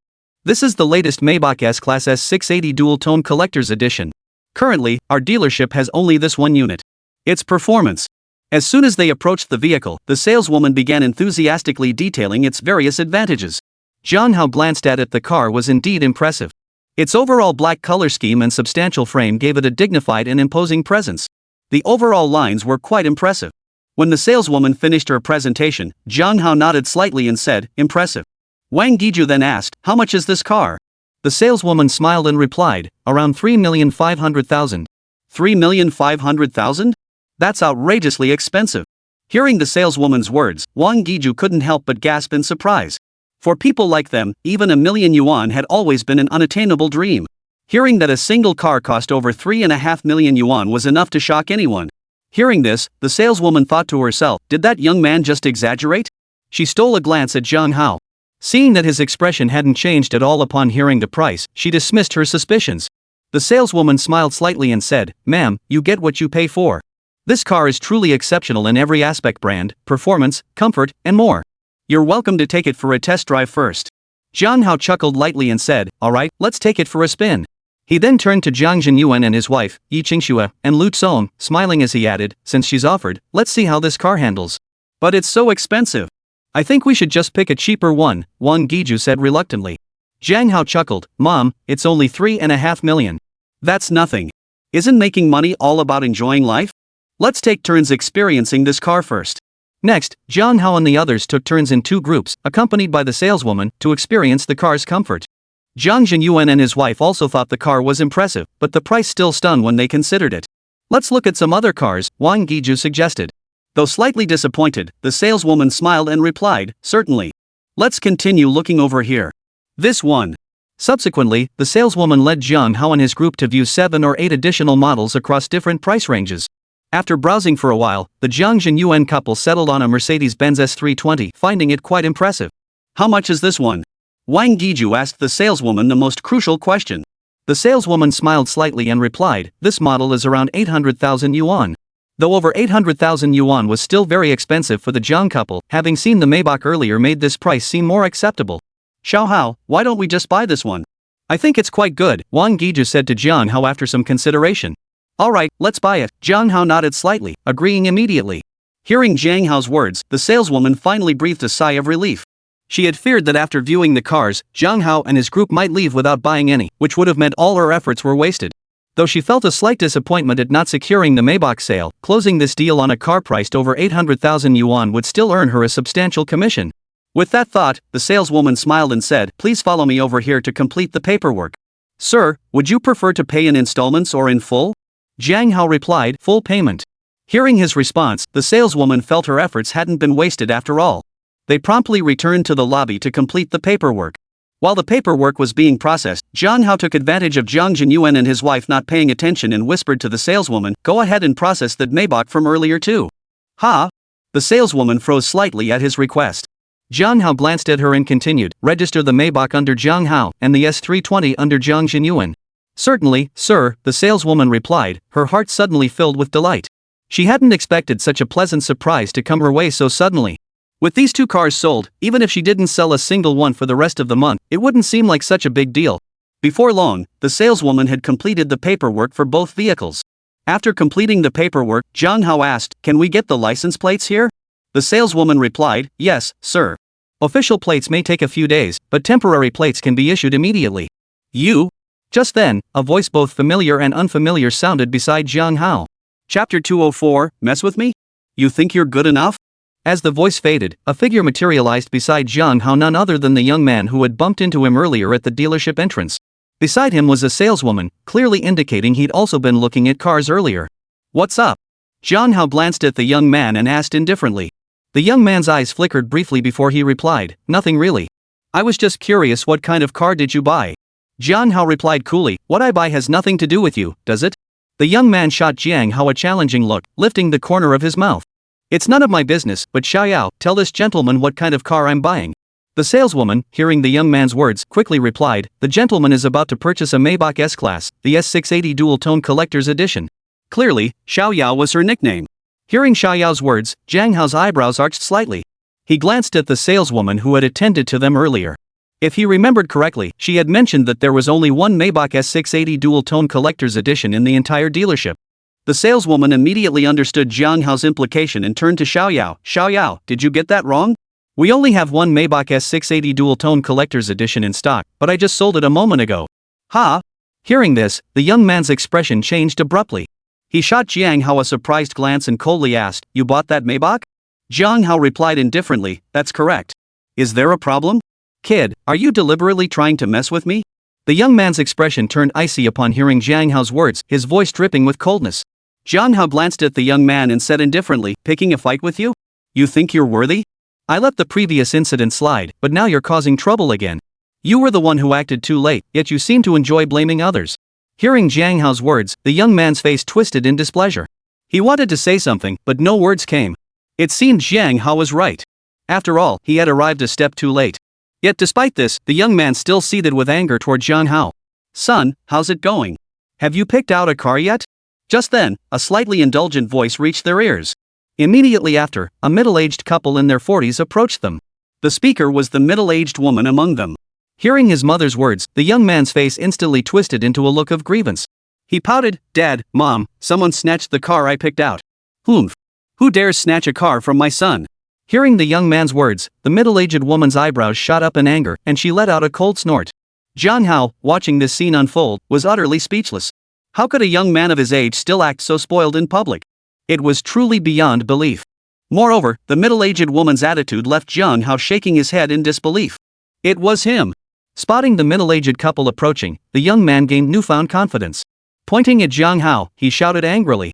This is the latest Maybach S-Class S680 Dual-Tone Collector's Edition. Currently, our dealership has only this one unit. Its performance. As soon as they approached the vehicle, the saleswoman began enthusiastically detailing its various advantages. Jiang Hao glanced at it. The car was indeed impressive. Its overall black color scheme and substantial frame gave it a dignified and imposing presence. The overall lines were quite impressive. When the saleswoman finished her presentation, Jiang Hao nodded slightly and said, impressive. Wang Guiju then asked, how much is this car? The saleswoman smiled and replied, around 3,500,000. 3,500,000? That's outrageously expensive. Hearing the saleswoman's words, Wang Guiju couldn't help but gasp in surprise. For people like them, even a million yuan had always been an unattainable dream. Hearing that a single car cost over 3.5 million yuan was enough to shock anyone. Hearing this, the saleswoman thought to herself, did that young man just exaggerate? She stole a glance at Jiang Hao. Seeing that his expression hadn't changed at all upon hearing the price, she dismissed her suspicions. The saleswoman smiled slightly and said, ma'am, you get what you pay for. This car is truly exceptional in every aspect: brand, performance, comfort, and more. You're welcome to take it for a test drive first. Jiang Hao chuckled lightly and said, alright, let's take it for a spin. He then turned to Zhang Jinyuan and his wife, Yi Qingxue, and Lu Tsong, smiling as he added, since she's offered, let's see how this car handles. But it's so expensive. I think we should just pick a cheaper one, Wang Guiju said reluctantly. Jiang Hao chuckled, Mom, it's only 3.5 million. That's nothing. Isn't making money all about enjoying life? Let's take turns experiencing this car first. Next, Jiang Hao and the others took turns in 2 groups, accompanied by the saleswoman, to experience the car's comfort. Jiang Zhenyuan and his wife also thought the car was impressive, but the price still stunned when they considered it. Let's look at some other cars, Wang Giju suggested. Though slightly disappointed, the saleswoman smiled and replied, certainly. Let's continue looking over here. This one. Subsequently, the saleswoman led Jiang Hao and his group to view 7 or 8 additional models across different price ranges. After browsing for a while, the Jiang Zhenyuan couple settled on a Mercedes-Benz S320, finding it quite impressive. How much is this one? Wang Giju asked the saleswoman the most crucial question. The saleswoman smiled slightly and replied, this model is around 800,000 yuan. Though over 800,000 yuan was still very expensive for the Jiang couple, having seen the Maybach earlier made this price seem more acceptable. Xiao Hao, why don't we just buy this one? I think it's quite good, Wang Giju said to Jiang Hao after some consideration. Alright, let's buy it. Jiang Hao nodded slightly, agreeing immediately. Hearing Jiang Hao's words, the saleswoman finally breathed a sigh of relief. She had feared that after viewing the cars, Jiang Hao and his group might leave without buying any, which would have meant all her efforts were wasted. Though she felt a slight disappointment at not securing the Maybach sale, closing this deal on a car priced over 800,000 yuan would still earn her a substantial commission. With that thought, the saleswoman smiled and said, please follow me over here to complete the paperwork. Sir, would you prefer to pay in installments or in full? Jiang Hao replied, full payment. Hearing his response, the saleswoman felt her efforts hadn't been wasted after all. They promptly returned to the lobby to complete the paperwork. While the paperwork was being processed, Jiang Hao took advantage of Jiang Zhenyuan and his wife not paying attention and whispered to the saleswoman, go ahead and process that Maybach from earlier too. Ha! The saleswoman froze slightly at his request. Jiang Hao glanced at her and continued, register the Maybach under Jiang Hao and the S320 under Jiang Zhenyuan. Certainly, sir, the saleswoman replied, her heart suddenly filled with delight. She hadn't expected such a pleasant surprise to come her way so suddenly. With these 2 cars sold, even if she didn't sell a single one for the rest of the month, it wouldn't seem like such a big deal. Before long, the saleswoman had completed the paperwork for both vehicles. After completing the paperwork, Jiang Hao asked, can we get the license plates here? The saleswoman replied, yes, sir. Official plates may take a few days, but temporary plates can be issued immediately. You? Just then, a voice both familiar and unfamiliar sounded beside Jiang Hao. Chapter 204, mess with me? You think you're good enough? As the voice faded, a figure materialized beside Jiang Hao, none other than the young man who had bumped into him earlier at the dealership entrance. Beside him was a saleswoman, clearly indicating he'd also been looking at cars earlier. What's up? Jiang Hao glanced at the young man and asked indifferently. The young man's eyes flickered briefly before he replied, nothing really. I was just curious, what kind of car did you buy? Jiang Hao replied coolly, what I buy has nothing to do with you, does it? The young man shot Jiang Hao a challenging look, lifting the corner of his mouth. It's none of my business, but Xiaoyao, tell this gentleman what kind of car I'm buying. The saleswoman, hearing the young man's words, quickly replied, the gentleman is about to purchase a Maybach S-Class, the S680 dual-tone collector's edition. Clearly, Xiaoyao was her nickname. Hearing Xiaoyao's words, Jiang Hao's eyebrows arched slightly. He glanced at the saleswoman who had attended to them earlier. If he remembered correctly, she had mentioned that there was only one Maybach S680 dual-tone collector's edition in the entire dealership. The saleswoman immediately understood Jiang Hao's implication and turned to Xiaoyao. Xiaoyao, did you get that wrong? We only have one Maybach S680 dual-tone collector's edition in stock, but I just sold it a moment ago. Ha! Hearing this, the young man's expression changed abruptly. He shot Jiang Hao a surprised glance and coldly asked, you bought that Maybach? Jiang Hao replied indifferently, that's correct. Is there a problem? Kid, are you deliberately trying to mess with me? The young man's expression turned icy upon hearing Jiang Hao's words, his voice dripping with coldness. Jiang Hao glanced at the young man and said indifferently, picking a fight with you? You think you're worthy? I let the previous incident slide, but now you're causing trouble again. You were the one who acted too late, yet you seem to enjoy blaming others. Hearing Jiang Hao's words, the young man's face twisted in displeasure. He wanted to say something, but no words came. It seemed Jiang Hao was right. After all, he had arrived a step too late. Yet despite this, the young man still seethed with anger toward Jiang Hao. Son, how's it going? Have you picked out a car yet? Just then, a slightly indulgent voice reached their ears. Immediately after, a middle-aged couple in their 40s approached them. The speaker was the middle-aged woman among them. Hearing his mother's words, the young man's face instantly twisted into a look of grievance. He pouted, Dad, Mom, someone snatched the car I picked out. Whomph. Who dares snatch a car from my son? Hearing the young man's words, the middle-aged woman's eyebrows shot up in anger, and she let out a cold snort. Jiang Hao, watching this scene unfold, was utterly speechless. How could a young man of his age still act so spoiled in public? It was truly beyond belief. Moreover, the middle-aged woman's attitude left Jiang Hao shaking his head in disbelief. It was him. Spotting the middle-aged couple approaching, the young man gained newfound confidence. Pointing at Jiang Hao, he shouted angrily.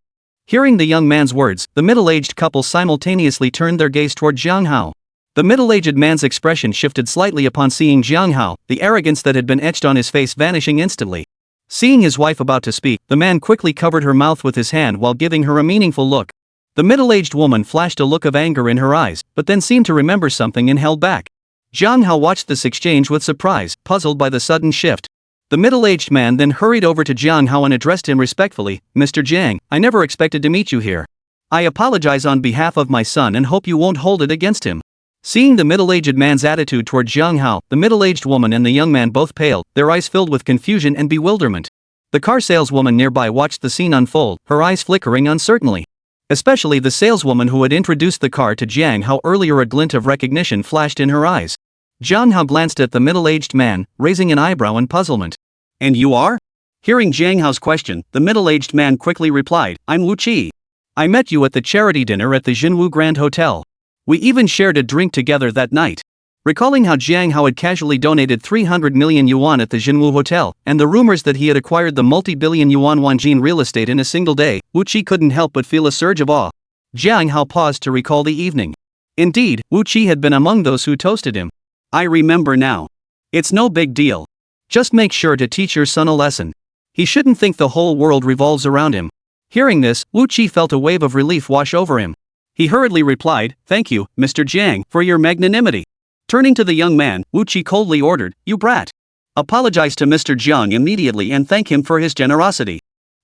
Hearing the young man's words, the middle-aged couple simultaneously turned their gaze toward Jiang Hao. The middle-aged man's expression shifted slightly upon seeing Jiang Hao, the arrogance that had been etched on his face vanishing instantly. Seeing his wife about to speak, the man quickly covered her mouth with his hand while giving her a meaningful look. The middle-aged woman flashed a look of anger in her eyes, but then seemed to remember something and held back. Jiang Hao watched this exchange with surprise, puzzled by the sudden shift. The middle-aged man then hurried over to Jiang Hao and addressed him respectfully. "Mr. Jiang, I never expected to meet you here. I apologize on behalf of my son and hope you won't hold it against him." Seeing the middle-aged man's attitude toward Jiang Hao, the middle-aged woman and the young man both paled, their eyes filled with confusion and bewilderment. The car saleswoman nearby watched the scene unfold, her eyes flickering uncertainly. Especially the saleswoman who had introduced the car to Jiang Hao earlier, a glint of recognition flashed in her eyes. Jiang Hao glanced at the middle-aged man, raising an eyebrow in puzzlement. "And you are?" Hearing Jiang Hao's question, the middle-aged man quickly replied, "I'm Wu Qi. I met you at the charity dinner at the Jinwu Grand Hotel. We even shared a drink together that night." Recalling how Jiang Hao had casually donated 300 million yuan at the Jinwu Hotel, and the rumors that he had acquired the multi-billion yuan Wanjin real estate in a single day, Wu Qi couldn't help but feel a surge of awe. Jiang Hao paused to recall the evening. Indeed, Wu Qi had been among those who toasted him. "I remember now. It's no big deal. Just make sure to teach your son a lesson. He shouldn't think the whole world revolves around him." Hearing this, Wu Qi felt a wave of relief wash over him. He hurriedly replied, "Thank you, Mr. Jiang, for your magnanimity." Turning to the young man, Wu Qi coldly ordered, "You brat. Apologize to Mr. Jiang immediately and thank him for his generosity."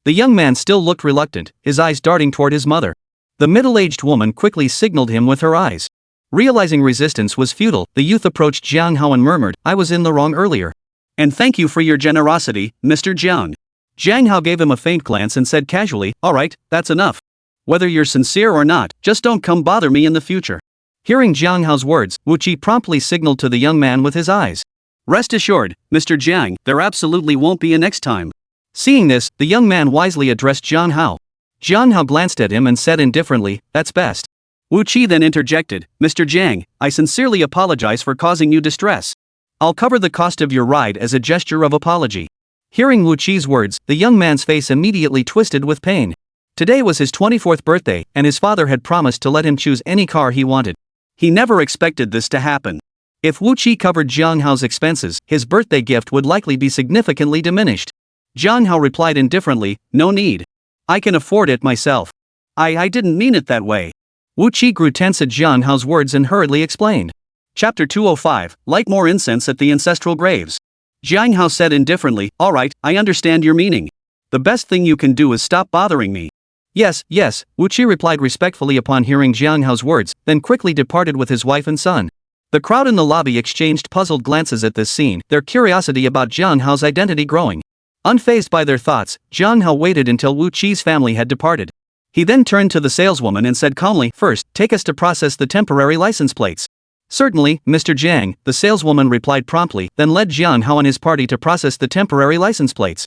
The young man still looked reluctant, his eyes darting toward his mother. The middle-aged woman quickly signaled him with her eyes. Realizing resistance was futile, the youth approached Jiang Hao and murmured, "I was in the wrong earlier. And thank you for your generosity, Mr. Jiang." Jiang Hao gave him a faint glance and said casually, "All right, that's enough. Whether you're sincere or not, just don't come bother me in the future." Hearing Jiang Hao's words, Wu Qi promptly signaled to the young man with his eyes. "Rest assured, Mr. Jiang, there absolutely won't be a next time." Seeing this, the young man wisely addressed Jiang Hao. Jiang Hao glanced at him and said indifferently, "That's best." Wu Qi then interjected, "Mr. Jiang, I sincerely apologize for causing you distress. I'll cover the cost of your ride as a gesture of apology." Hearing Wu Qi's words, the young man's face immediately twisted with pain. Today was his 24th birthday, and his father had promised to let him choose any car he wanted. He never expected this to happen. If Wu Qi covered Jiang Hao's expenses, his birthday gift would likely be significantly diminished. Jiang Hao replied indifferently, "No need. I can afford it myself. I didn't mean it that way." Wu Qi grew tense at Jiang Hao's words and hurriedly explained. Chapter 205, Light more incense at the ancestral graves. Jiang Hao said indifferently, "All right, I understand your meaning. The best thing you can do is stop bothering me." Yes, Wu Qi replied respectfully upon hearing Jiang Hao's words, then quickly departed with his wife and son. The crowd in the lobby exchanged puzzled glances at this scene, their curiosity about Jiang Hao's identity growing. Unfazed by their thoughts, Jiang Hao waited until Wu Qi's family had departed. He then turned to the saleswoman and said calmly, "First, take us to process the temporary license plates." "Certainly, Mr. Jiang," the saleswoman replied promptly, then led Jiang Hao and his party to process the temporary license plates.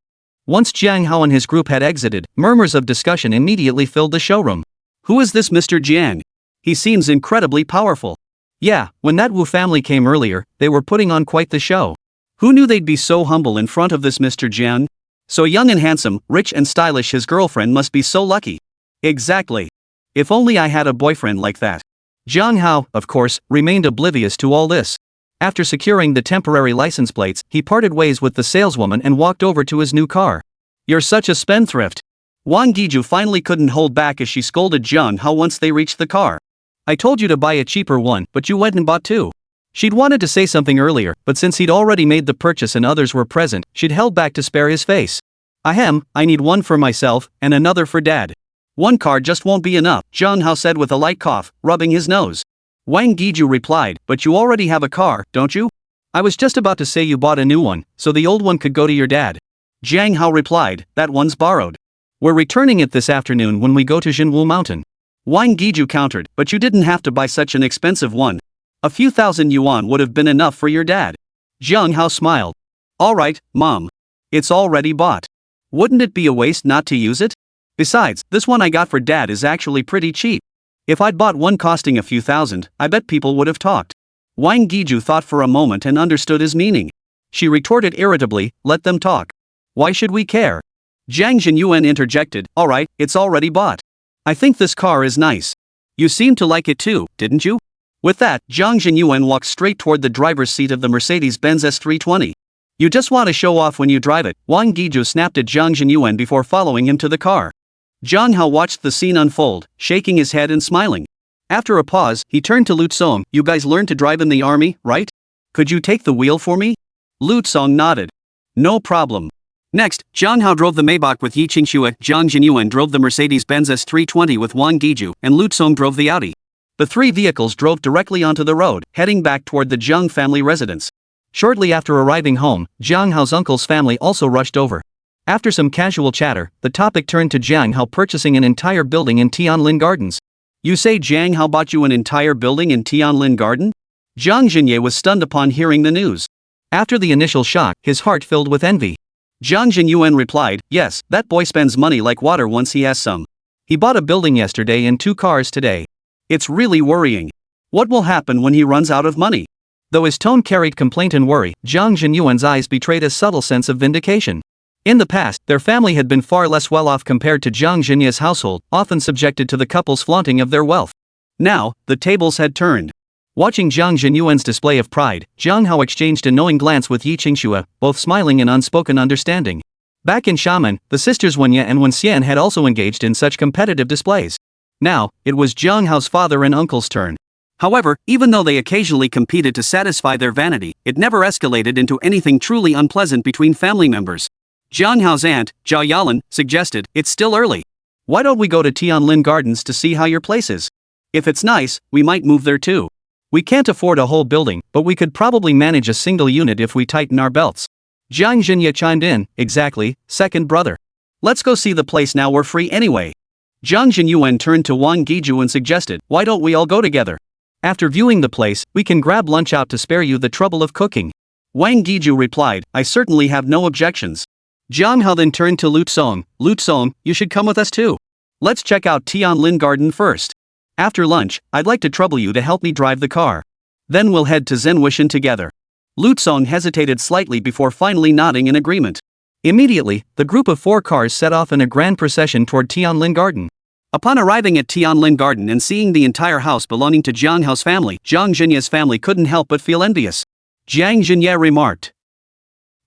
Once Jiang Hao and his group had exited, murmurs of discussion immediately filled the showroom. "Who is this Mr. Jiang? He seems incredibly powerful." Yeah, when that Wu family came earlier, they were putting on quite the show. Who knew they'd be so humble in front of this Mr. Jiang? So young and handsome, rich and stylish, his girlfriend must be so lucky. Exactly. If only I had a boyfriend like that. Jiang Hao, of course, remained oblivious to all this. After securing the temporary license plates, he parted ways with the saleswoman and walked over to his new car. "You're such a spendthrift." Wang Giju finally couldn't hold back as she scolded Jiang Hao once they reached the car. "I told you to buy a cheaper one, but you went and bought two." She'd wanted to say something earlier, but since he'd already made the purchase and others were present, she'd held back to spare his face. "Ahem, I need one for myself, and another for Dad." "One car just won't be enough," Jiang Hao said with a light cough, rubbing his nose. Wang Giju replied, "But you already have a car, don't you?" "I was just about to say you bought a new one, so the old one could go to your dad." Jiang Hao replied, "That one's borrowed. We're returning it this afternoon when we go to Jinwu Mountain." Wang Giju countered, "But you didn't have to buy such an expensive one. A few thousand yuan would have been enough for your dad." Jiang Hao smiled. "All right, Mom. It's already bought. Wouldn't it be a waste not to use it? Besides, this one I got for Dad is actually pretty cheap." If I'd bought one costing a few thousand, I bet people would have talked. Wang Giju thought for a moment and understood his meaning. She retorted irritably, let them talk. Why should we care? Jiang Jinyuan interjected, alright, it's already bought. I think this car is nice. You seemed to like it too, didn't you? With that, Jiang Jinyuan walked straight toward the driver's seat of the Mercedes-Benz S320. You just want to show off when you drive it, Wang Giju snapped at Jiang Jinyuan before following him to the car. Jiang Hao watched the scene unfold, shaking his head and smiling. After a pause, he turned to Lu Song, you guys learned to drive in the army, right? Could you take the wheel for me? Lu Song nodded. No problem. Next, Jiang Hao drove the Maybach with Yi Qingxue, Jiang Jinyuan drove the Mercedes-Benz S320 with Wang Giju, and Lu Song drove the Audi. The three vehicles drove directly onto the road, heading back toward the Jiang family residence. Shortly after arriving home, Jiang Hao's uncle's family also rushed over. After some casual chatter, the topic turned to Jiang Hao purchasing an entire building in Tianlin Gardens. You say Jiang Hao bought you an entire building in Tianlin Garden? Jiang Jinye was stunned upon hearing the news. After the initial shock, his heart filled with envy. Jiang Jinyuan replied, yes, that boy spends money like water once he has some. He bought a building yesterday and 2 cars today. It's really worrying. What will happen when he runs out of money? Though his tone carried complaint and worry, Jiang Jinyuan's eyes betrayed a subtle sense of vindication. In the past, their family had been far less well-off compared to Jiang Jinye's household, often subjected to the couple's flaunting of their wealth. Now, the tables had turned. Watching Jiang Jinyuan's display of pride, Jiang Hao exchanged a knowing glance with Yi Qingxue, both smiling in unspoken understanding. Back in Xiamen, the sisters Wenye and Wenxian had also engaged in such competitive displays. Now, it was Jiang Hao's father and uncle's turn. However, even though they occasionally competed to satisfy their vanity, it never escalated into anything truly unpleasant between family members. Jiang Hao's aunt, Zhao Yalan, suggested, it's still early. Why don't we go to Tianlin Gardens to see how your place is? If it's nice, we might move there too. We can't afford a whole building, but we could probably manage a single unit if we tighten our belts. Jiang Jinye chimed in, exactly, second brother. Let's go see the place now we're free anyway. Jiang Jinyuan turned to Wang Giju and suggested, why don't we all go together? After viewing the place, we can grab lunch out to spare you the trouble of cooking. Wang Giju replied, I certainly have no objections. Jiang Hao then turned to Lu Song, you should come with us too. Let's check out Tianlin Garden first. After lunch, I'd like to trouble you to help me drive the car. Then we'll head to Zhenwishan together. Lu Song hesitated slightly before finally nodding in agreement. Immediately, the group of 4 cars set off in a grand procession toward Tianlin Garden. Upon arriving at Tianlin Garden and seeing the entire house belonging to Jiang Hao's family, Jiang Jinye's family couldn't help but feel envious. Jiang Jinye remarked.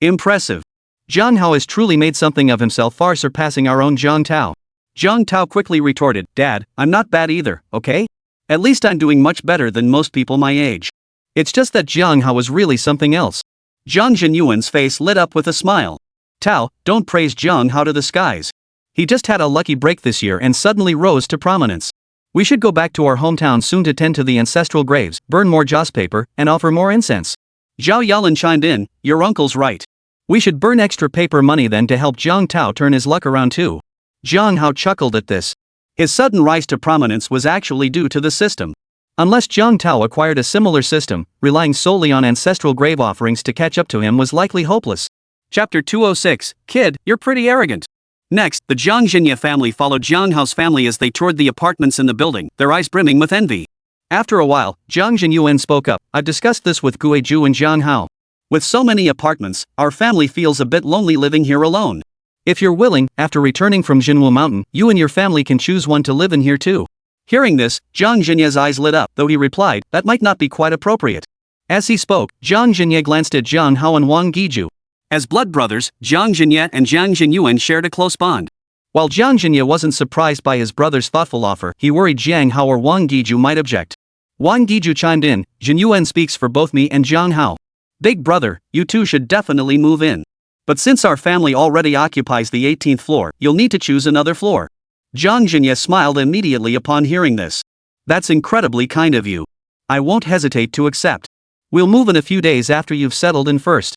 Impressive. Jiang Hao has truly made something of himself, far surpassing our own Jiang Tao. Jiang Tao quickly retorted, Dad, I'm not bad either, okay? At least I'm doing much better than most people my age. It's just that Jiang Hao was really something else. Jiang Jinyuan's face lit up with a smile. Tao, don't praise Jiang Hao to the skies. He just had a lucky break this year and suddenly rose to prominence. We should go back to our hometown soon to tend to the ancestral graves, burn more joss paper, and offer more incense. Zhao Yalan chimed in, your uncle's right. We should burn extra paper money then to help Jiang Tao turn his luck around too. Jiang Hao chuckled at this. His sudden rise to prominence was actually due to the system. Unless Jiang Tao acquired a similar system, relying solely on ancestral grave offerings to catch up to him was likely hopeless. Chapter 206, Kid, you're pretty arrogant. Next, the Jiang Jinye family followed Jiang Hao's family as they toured the apartments in the building, their eyes brimming with envy. After a while, Jiang Jinyuan spoke up, I've discussed this with Guizhu and Jiang Hao. With so many apartments, our family feels a bit lonely living here alone. If you're willing, after returning from Jinwu Mountain, you and your family can choose one to live in here too. Hearing this, Jiang Jinye's eyes lit up, though he replied, that might not be quite appropriate. As he spoke, Jiang Jinye glanced at Jiang Hao and Wang Giju. As blood brothers, Jiang Jinye and Jiang Jinyuan shared a close bond. While Jiang Jinye wasn't surprised by his brother's thoughtful offer, he worried Jiang Hao or Wang Giju might object. Wang Giju chimed in, Jinyuan speaks for both me and Jiang Hao. Big brother, you two should definitely move in. But since our family already occupies the 18th floor, you'll need to choose another floor. Jiang Jinye smiled immediately upon hearing this. That's incredibly kind of you. I won't hesitate to accept. We'll move in a few days after you've settled in first.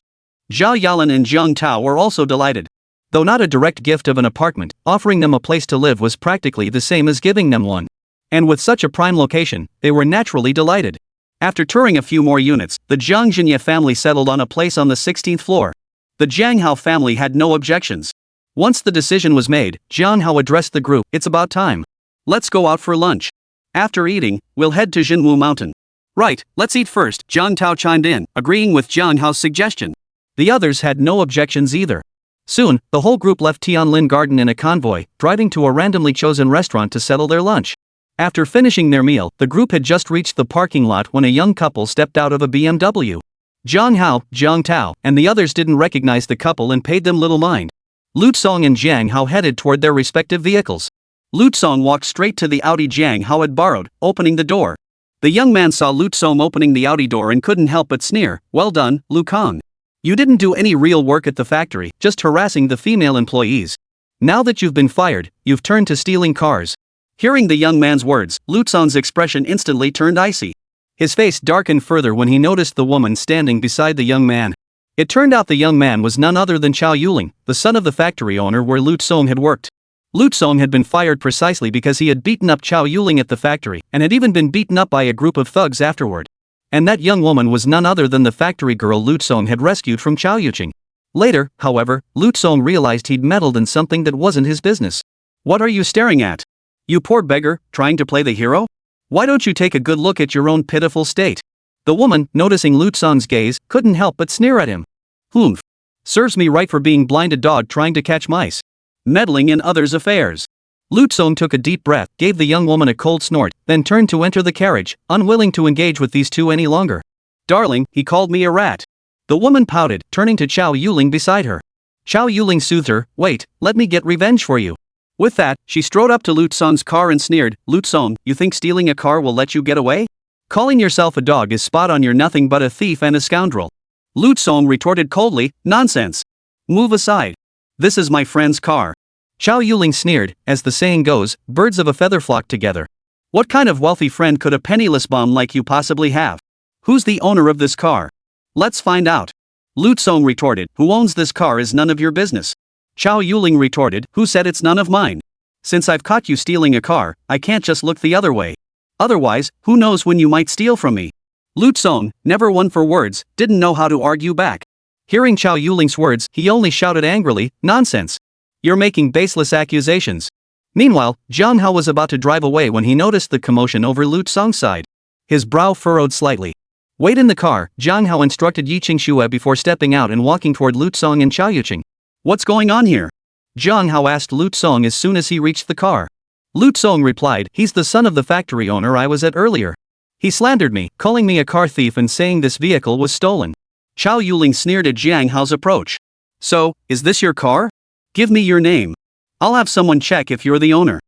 Zhao Yalan and Jiang Tao were also delighted. Though not a direct gift of an apartment, offering them a place to live was practically the same as giving them one. And with such a prime location, they were naturally delighted. After touring a few more units, the Jiang Jinye family settled on a place on the 16th floor. The Jiang Hao family had no objections. Once the decision was made, Jiang Hao addressed the group, it's about time. Let's go out for lunch. After eating, we'll head to Jinwu Mountain. Right, let's eat first, Jiang Tao chimed in, agreeing with Jiang Hao's suggestion. The others had no objections either. Soon, the whole group left Tianlin Garden in a convoy, driving to a randomly chosen restaurant to settle their lunch. After finishing their meal, the group had just reached the parking lot when a young couple stepped out of a BMW. Jiang Hao, Jiang Tao, and the others didn't recognize the couple and paid them little mind. Lu Song and Jiang Hao headed toward their respective vehicles. Lu Song walked straight to the Audi Jiang Hao had borrowed, opening the door. The young man saw Lu Song opening the Audi door and couldn't help but sneer, "Well done, Lu Kong. You didn't do any real work at the factory, just harassing the female employees. Now that you've been fired, you've turned to stealing cars." Hearing the young man's words, Lu Song's expression instantly turned icy. His face darkened further when he noticed the woman standing beside the young man. It turned out the young man was none other than Chao Yuling, the son of the factory owner where Lu Song had worked. Lu Song had been fired precisely because he had beaten up Chao Yuling at the factory and had even been beaten up by a group of thugs afterward. And that young woman was none other than the factory girl Lu Song had rescued from Chao Yuching. Later, however, Lu Song realized he'd meddled in something that wasn't his business. "What are you staring at? You poor beggar, trying to play the hero? Why don't you take a good look at your own pitiful state?" The woman, noticing Lu Song's gaze, couldn't help but sneer at him. "Humph. Serves me right for being blinded dog trying to catch mice. Meddling in others' affairs." Lu Song took a deep breath, gave the young woman a cold snort, then turned to enter the carriage, unwilling to engage with these two any longer. "Darling, he called me a rat." The woman pouted, turning to Chao Yuling beside her. Chao Yuling soothed her, "Wait, let me get revenge for you." With that, she strode up to Lu Song's car and sneered, "Lu Song, you think stealing a car will let you get away? Calling yourself a dog is spot on, you're nothing but a thief and a scoundrel." Lu Song retorted coldly, "Nonsense. Move aside. This is my friend's car." Chao Yuling sneered, as the saying goes, birds of a feather flock together. "What kind of wealthy friend could a penniless bum like you possibly have? Who's the owner of this car? Let's find out." Lu Song retorted, "Who owns this car is none of your business." Chao Yuling retorted, "Who said it's none of mine? Since I've caught you stealing a car, I can't just look the other way. Otherwise, who knows when you might steal from me?" Lu Song, never one for words, didn't know how to argue back. Hearing Chao Yuling's words, he only shouted angrily, "Nonsense. You're making baseless accusations." Meanwhile, Jiang Hao was about to drive away when he noticed the commotion over Lu Song's side. His brow furrowed slightly. "Wait in the car," Jiang Hao instructed Yiqing Xue before stepping out and walking toward Lu Song and Chao Yuching. "What's going on here?" Jiang Hao asked Lu Song as soon as he reached the car. Lu Song replied, "He's the son of the factory owner I was at earlier. He slandered me, calling me a car thief and saying this vehicle was stolen." Chao Yuling sneered at Jiang Hao's approach. "So, is this your car? Give me your name. I'll have someone check if you're the owner."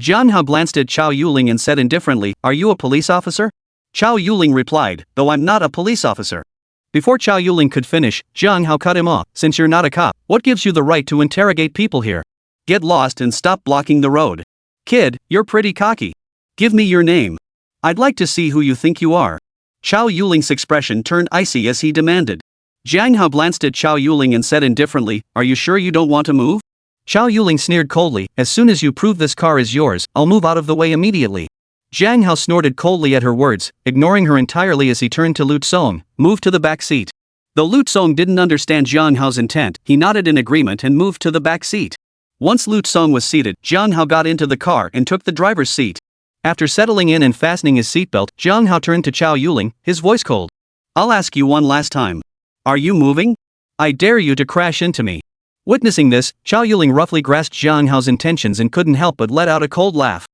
Jiang Hao glanced at Chao Yuling and said indifferently, "Are you a police officer?" Chao Yuling replied, "Though I'm not a police officer." Before Chao Yuling could finish, Jiang Hao cut him off. "Since you're not a cop, what gives you the right to interrogate people here? Get lost and stop blocking the road. Kid, you're pretty cocky. Give me your name. I'd like to see who you think you are." Chao Yuling's expression turned icy as he demanded. Jiang Hao glanced at Chao Yuling and said indifferently, "Are you sure you don't want to move?" Chao Yuling sneered coldly, "As soon as you prove this car is yours, I'll move out of the way immediately." Jiang Hao snorted coldly at her words, ignoring her entirely as he turned to Lu Song, "Move to the back seat." Though Lu Song didn't understand Jiang Hao's intent, he nodded in agreement and moved to the back seat. Once Lu Song was seated, Jiang Hao got into the car and took the driver's seat. After settling in and fastening his seatbelt, Jiang Hao turned to Chao Yuling, his voice cold. "I'll ask you one last time. Are you moving? I dare you to crash into me." Witnessing this, Chao Yuling roughly grasped Jiang Hao's intentions and couldn't help but let out a cold laugh.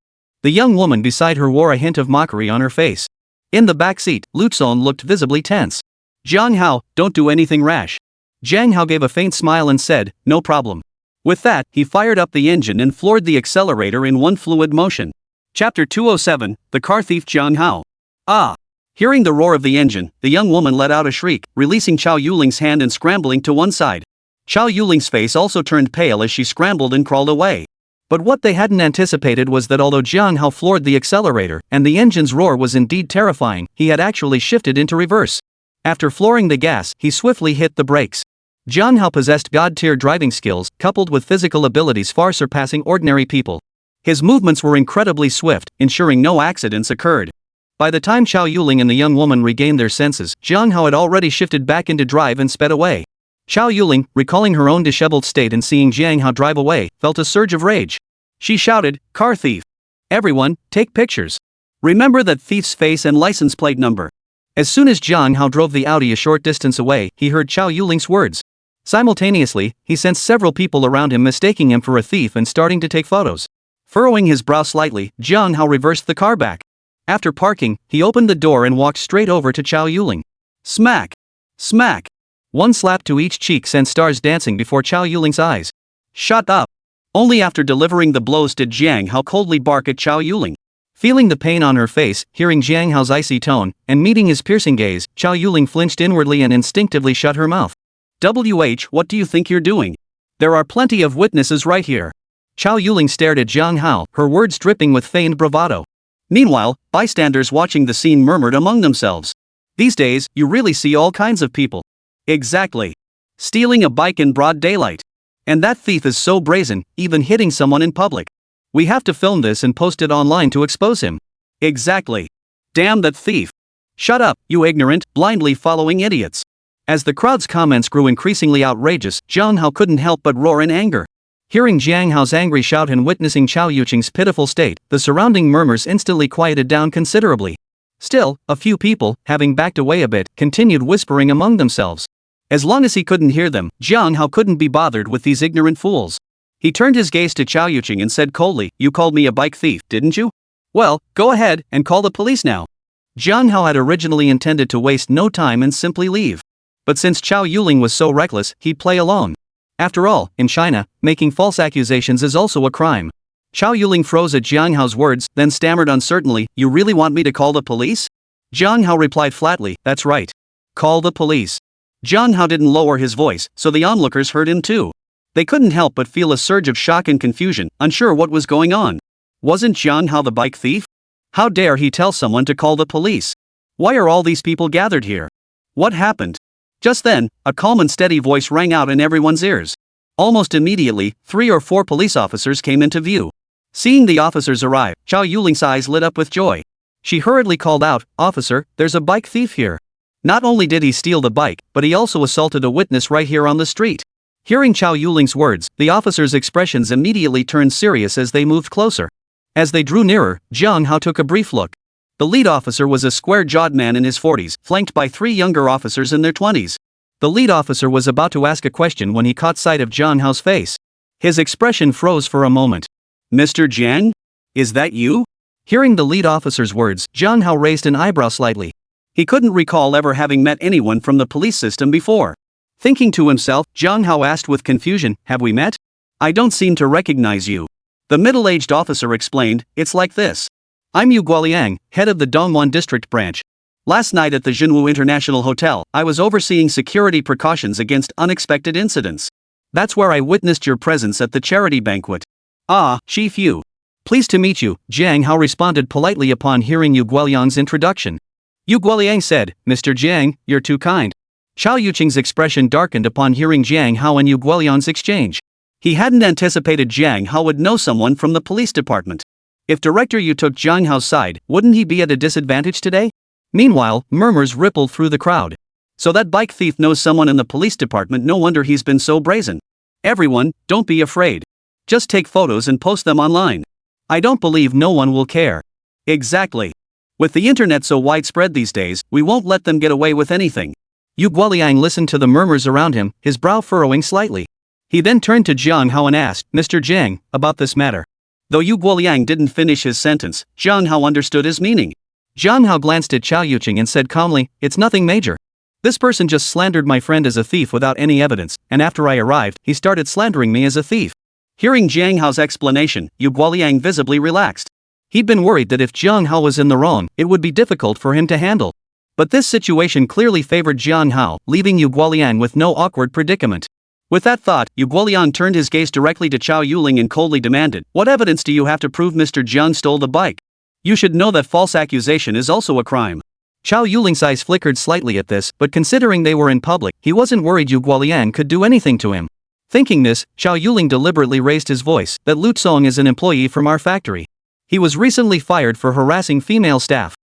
The young woman beside her wore a hint of mockery on her face. In the back seat, Lu Song looked visibly tense. "Jiang Hao, don't do anything rash." Jiang Hao gave a faint smile and said, "No problem." With that, he fired up the engine and floored the accelerator in one fluid motion. Chapter 207, The Car Thief Jiang Hao. "Ah!" Hearing the roar of the engine, the young woman let out a shriek, releasing Chao Yuling's hand and scrambling to one side. Chao Yuling's face also turned pale as she scrambled and crawled away. But what they hadn't anticipated was that although Jiang Hao floored the accelerator, and the engine's roar was indeed terrifying, he had actually shifted into reverse. After flooring the gas, he swiftly hit the brakes. Jiang Hao possessed god-tier driving skills, coupled with physical abilities far surpassing ordinary people. His movements were incredibly swift, ensuring no accidents occurred. By the time Chao Yuling and the young woman regained their senses, Jiang Hao had already shifted back into drive and sped away. Chao Yuling, recalling her own disheveled state and seeing Jiang Hao drive away, felt a surge of rage. She shouted, "Car thief! Everyone, take pictures!" Remember that thief's face and license plate number. As soon as Jiang Hao drove the Audi a short distance away, he heard Chao Yuling's words. Simultaneously, he sensed several people around him mistaking him for a thief and starting to take photos. Furrowing his brow slightly, Jiang Hao reversed the car back. After parking, he opened the door and walked straight over to Chao Yuling. Smack! Smack! One slap to each cheek sent stars dancing before Chao Yuling's eyes. Shut up! Only after delivering the blows did Jiang Hao coldly bark at Chao Yuling. Feeling the pain on her face, hearing Jiang Hao's icy tone, and meeting his piercing gaze, Chao Yuling flinched inwardly and instinctively shut her mouth. What do you think you're doing? There are plenty of witnesses right here. Chao Yuling stared at Jiang Hao, her words dripping with feigned bravado. Meanwhile, bystanders watching the scene murmured among themselves. These days, you really see all kinds of people. Exactly. Stealing a bike in broad daylight. And that thief is so brazen, even hitting someone in public. We have to film this and post it online to expose him. Exactly. Damn that thief. Shut up, you ignorant, blindly following idiots. As the crowd's comments grew increasingly outrageous, Jiang Hao couldn't help but roar in anger. Hearing Jiang Hao's angry shout and witnessing Chao Yuching's pitiful state, the surrounding murmurs instantly quieted down considerably. Still, a few people, having backed away a bit, continued whispering among themselves. As long as he couldn't hear them, Jiang Hao couldn't be bothered with these ignorant fools. He turned his gaze to Chao Yuching and said coldly, "You called me a bike thief, didn't you? Well, go ahead and call the police now." Jiang Hao had originally intended to waste no time and simply leave. But since Chao Yuling was so reckless, he'd play along. After all, in China, making false accusations is also a crime. Chao Yuling froze at Jiang Hao's words, then stammered uncertainly, "You really want me to call the police?" Jiang Hao replied flatly, "That's right. Call the police." Jiang Hao didn't lower his voice, so the onlookers heard him too. They couldn't help but feel a surge of shock and confusion, unsure what was going on. Wasn't Jiang Hao the bike thief? How dare he tell someone to call the police? Why are all these people gathered here? What happened? Just then, a calm and steady voice rang out in everyone's ears. Almost immediately, 3 or 4 police officers came into view. Seeing the officers arrive, Chao Yuling's eyes lit up with joy. She hurriedly called out, "Officer, there's a bike thief here. Not only did he steal the bike, but he also assaulted a witness right here on the street." Hearing Chao Yuling's words, the officers' expressions immediately turned serious as they moved closer. As they drew nearer, Jiang Hao took a brief look. The lead officer was a square-jawed man in his 40s, flanked by 3 younger officers in their 20s. The lead officer was about to ask a question when he caught sight of Jiang Hao's face. His expression froze for a moment. "Mr. Jiang? Is that you?" Hearing the lead officer's words, Jiang Hao raised an eyebrow slightly. He couldn't recall ever having met anyone from the police system before. Thinking to himself, Jiang Hao asked with confusion, "Have we met? I don't seem to recognize you." The middle-aged officer explained, "It's like this. I'm Yu Guoliang, head of the Dongguan District Branch. Last night at the Jinwu International Hotel, I was overseeing security precautions against unexpected incidents. That's where I witnessed your presence at the charity banquet." "Ah, Chief Yu. Pleased to meet you," Jiang Hao responded politely upon hearing Yu Guoliang's introduction. Yu Guoliang said, "Mr. Jiang, you're too kind." Chao Yuching's expression darkened upon hearing Jiang Hao and Yu Guoliang's exchange. He hadn't anticipated Jiang Hao would know someone from the police department. If Director Yu took Jiang Hao's side, wouldn't he be at a disadvantage today? Meanwhile, murmurs rippled through the crowd. So that bike thief knows someone in the police department, no wonder he's been so brazen. Everyone, don't be afraid. Just take photos and post them online. I don't believe no one will care. Exactly. With the internet so widespread these days, we won't let them get away with anything. Yu Guoliang listened to the murmurs around him, his brow furrowing slightly. He then turned to Jiang Hao and asked, "Mr. Jiang, about this matter." Though Yu Guoliang didn't finish his sentence, Jiang Hao understood his meaning. Jiang Hao glanced at Chao Yuching and said calmly, "It's nothing major. This person just slandered my friend as a thief without any evidence, and after I arrived, he started slandering me as a thief." Hearing Jiang Hao's explanation, Yu Guoliang visibly relaxed. He'd been worried that if Jiang Hao was in the wrong, it would be difficult for him to handle. But this situation clearly favored Jiang Hao, leaving Yu Guoliang with no awkward predicament. With that thought, Yu Guoliang turned his gaze directly to Chao Yuling and coldly demanded, "What evidence do you have to prove Mr. Jiang stole the bike? You should know that false accusation is also a crime." Chao Yuling's eyes flickered slightly at this, but considering they were in public, he wasn't worried Yu Guoliang could do anything to him. Thinking this, Chao Yuling deliberately raised his voice, "That Lu Song is an employee from our factory. He was recently fired for harassing female staff.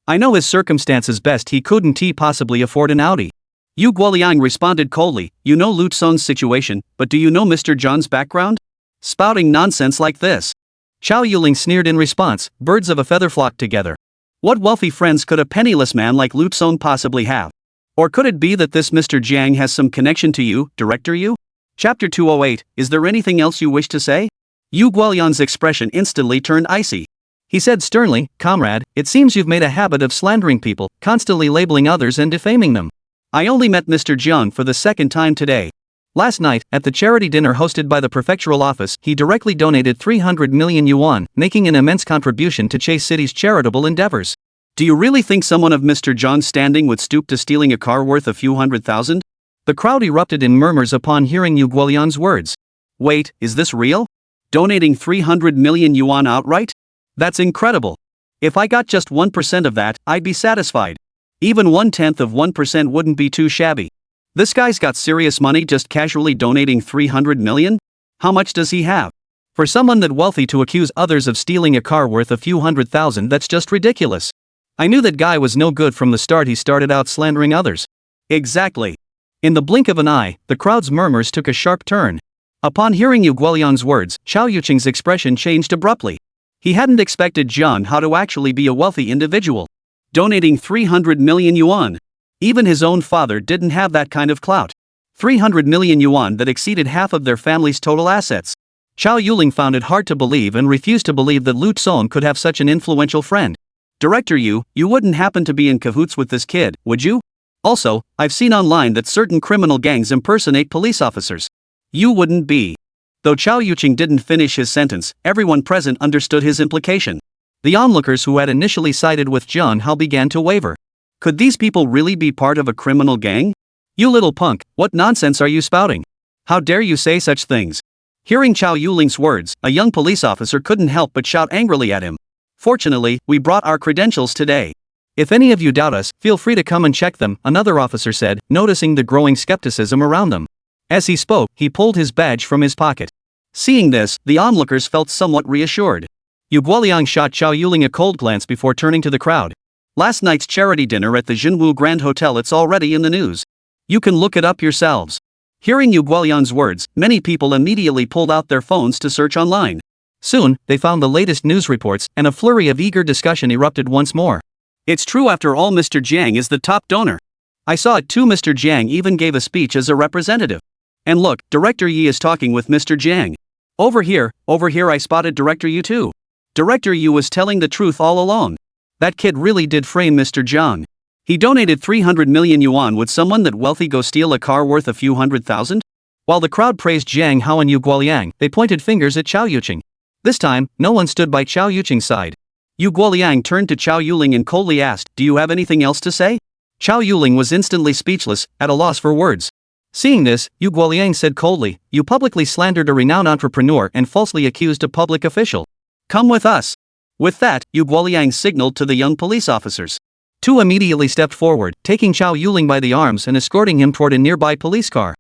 I know his circumstances best, he couldn't possibly afford an Audi." Yu Guoliang responded coldly, "You know Lu Song's situation, but do you know Mr. John's background? Spouting nonsense like this." Chao Yuling sneered in response, "Birds of a feather flock together. What wealthy friends could a penniless man like Lu Tsong possibly have? Or could it be that this Mr. Jiang has some connection to you, Director Yu? Chapter 208, is there anything else you wish to say? Yu Guoliang's expression instantly turned icy. He said sternly, "Comrade, it seems you've made a habit of slandering people, constantly labeling others and defaming them. I only met Mr. Jiang for the second time today. Last night, at the charity dinner hosted by the prefectural office, he directly donated 300 million yuan, making an immense contribution to Chase City's charitable endeavors." Do you really think someone of Mr. Jiang's standing would stoop to stealing a car worth a few $100,000? The crowd erupted in murmurs upon hearing Yu Guoliang's words. Wait, is this real? Donating 300 million yuan outright? That's incredible. If I got just 1% of that, I'd be satisfied. Even 1/10 of 1% wouldn't be too shabby. This guy's got serious money just casually donating 300 million? How much does he have? For someone that wealthy to accuse others of stealing a car worth a few $100,000, that's just ridiculous. I knew that guy was no good from the start. He started out slandering others. Exactly. In the blink of an eye, the crowd's murmurs took a sharp turn. Upon hearing Yu Guoliang's words, Chao Yuqing's expression changed abruptly. He hadn't expected Jiang Hao to actually be a wealthy individual. Donating 300 million yuan. Even his own father didn't have that kind of clout. 300 million yuan that exceeded half of their family's total assets. Chao Yuling found it hard to believe and refused to believe that Lu Tsong could have such an influential friend. Director Yu, you wouldn't happen to be in cahoots with this kid, would you? Also, I've seen online that certain criminal gangs impersonate police officers. You wouldn't be. Though Chao Yuqing didn't finish his sentence, everyone present understood his implication. The onlookers who had initially sided with Jiang Hao began to waver. Could these people really be part of a criminal gang? You little punk, what nonsense are you spouting? How dare you say such things? Hearing Chao Yuling's words, a young police officer couldn't help but shout angrily at him. Fortunately, we brought our credentials today. If any of you doubt us, feel free to come and check them, another officer said, noticing the growing skepticism around them. As he spoke, he pulled his badge from his pocket. Seeing this, the onlookers felt somewhat reassured. Yu Guoliang shot Chao Yuling a cold glance before turning to the crowd. Last night's charity dinner at the Jinwu Grand Hotel, it's already in the news. You can look it up yourselves. Hearing Yu Guoliang's words, many people immediately pulled out their phones to search online. Soon, they found the latest news reports, and a flurry of eager discussion erupted once more. It's true after all, Mr. Jiang is the top donor. I saw it too. Mr. Jiang even gave a speech as a representative. And look, Director Yi is talking with Mr. Jiang. Over here, I spotted Director Yu too. Director Yu was telling the truth all along. That kid really did frame Mr. Jiang. He donated 300 million yuan. Would someone that wealthy go steal a car worth a few $100,000? While the crowd praised Jiang Hao and Yu Guoliang, they pointed fingers at Chao Yuqing. This time, no one stood by Chao Yuqing's side. Yu Guoliang turned to Chao Yuling and coldly asked, "Do you have anything else to say?" Chao Yuling was instantly speechless, at a loss for words. Seeing this, Yu Guoliang said coldly, "You publicly slandered a renowned entrepreneur and falsely accused a public official. Come with us." With that, Yu Guoliang signaled to the young police officers. Two immediately stepped forward, taking Chao Yuling by the arms and escorting him toward a nearby police car.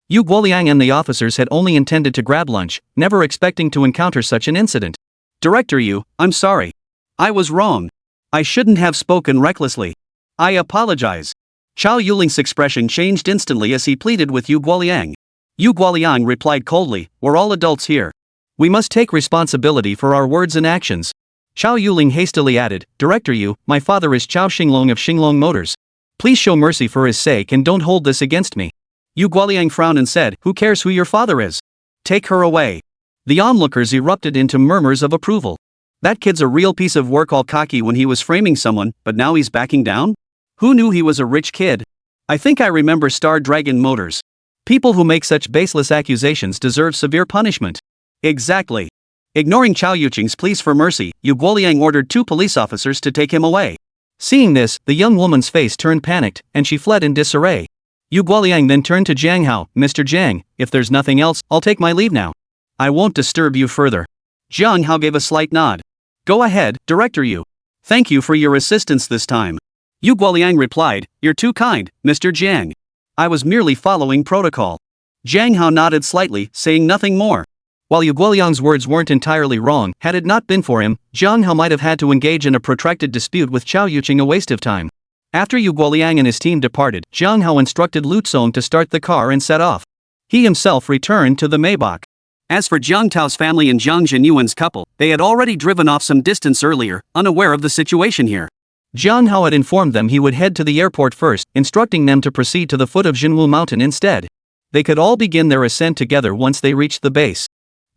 Yu Guoliang and the officers had only intended to grab lunch, never expecting to encounter such an incident. Director Yu, I'm sorry. I was wrong. I shouldn't have spoken recklessly. I apologize. Chao Yuling's expression changed instantly as he pleaded with Yu Guoliang. Yu Guoliang replied coldly, "We're all adults here. We must take responsibility for our words and actions." Chao Yuling hastily added, "Director Yu, my father is Chao Xinglong of Xinglong Motors. Please show mercy for his sake and don't hold this against me." Yu Guoliang frowned and said, "Who cares who your father is? Take her away." The onlookers erupted into murmurs of approval. That kid's a real piece of work, all cocky when he was framing someone, but now he's backing down? Who knew he was a rich kid? I think I remember Star Dragon Motors. People who make such baseless accusations deserve severe punishment. Exactly. Ignoring Chao Yuqing's pleas for mercy, Yu Guoliang ordered two police officers to take him away. Seeing this, the young woman's face turned panicked, and she fled in disarray. Yu Guoliang then turned to Jiang Hao. "Mr. Jiang, if there's nothing else, I'll take my leave now. I won't disturb you further." Jiang Hao gave a slight nod. "Go ahead, Director Yu. Thank you for your assistance this time." Yu Guoliang replied, "You're too kind, Mr. Jiang. I was merely following protocol." Jiang Hao nodded slightly, saying nothing more. While Yu Guoliang's words weren't entirely wrong, had it not been for him, Jiang Hao might have had to engage in a protracted dispute with Chao Yuqing, a waste of time. After Yu Guoliang and his team departed, Jiang Hao instructed Lu Tsong to start the car and set off. He himself returned to the Maybach. As for Jiang Tao's family and Jiang Zhenyuan's couple, they had already driven off some distance earlier, unaware of the situation here. Jiang Hao had informed them he would head to the airport first, instructing them to proceed to the foot of Jinwu Mountain instead. They could all begin their ascent together once they reached the base.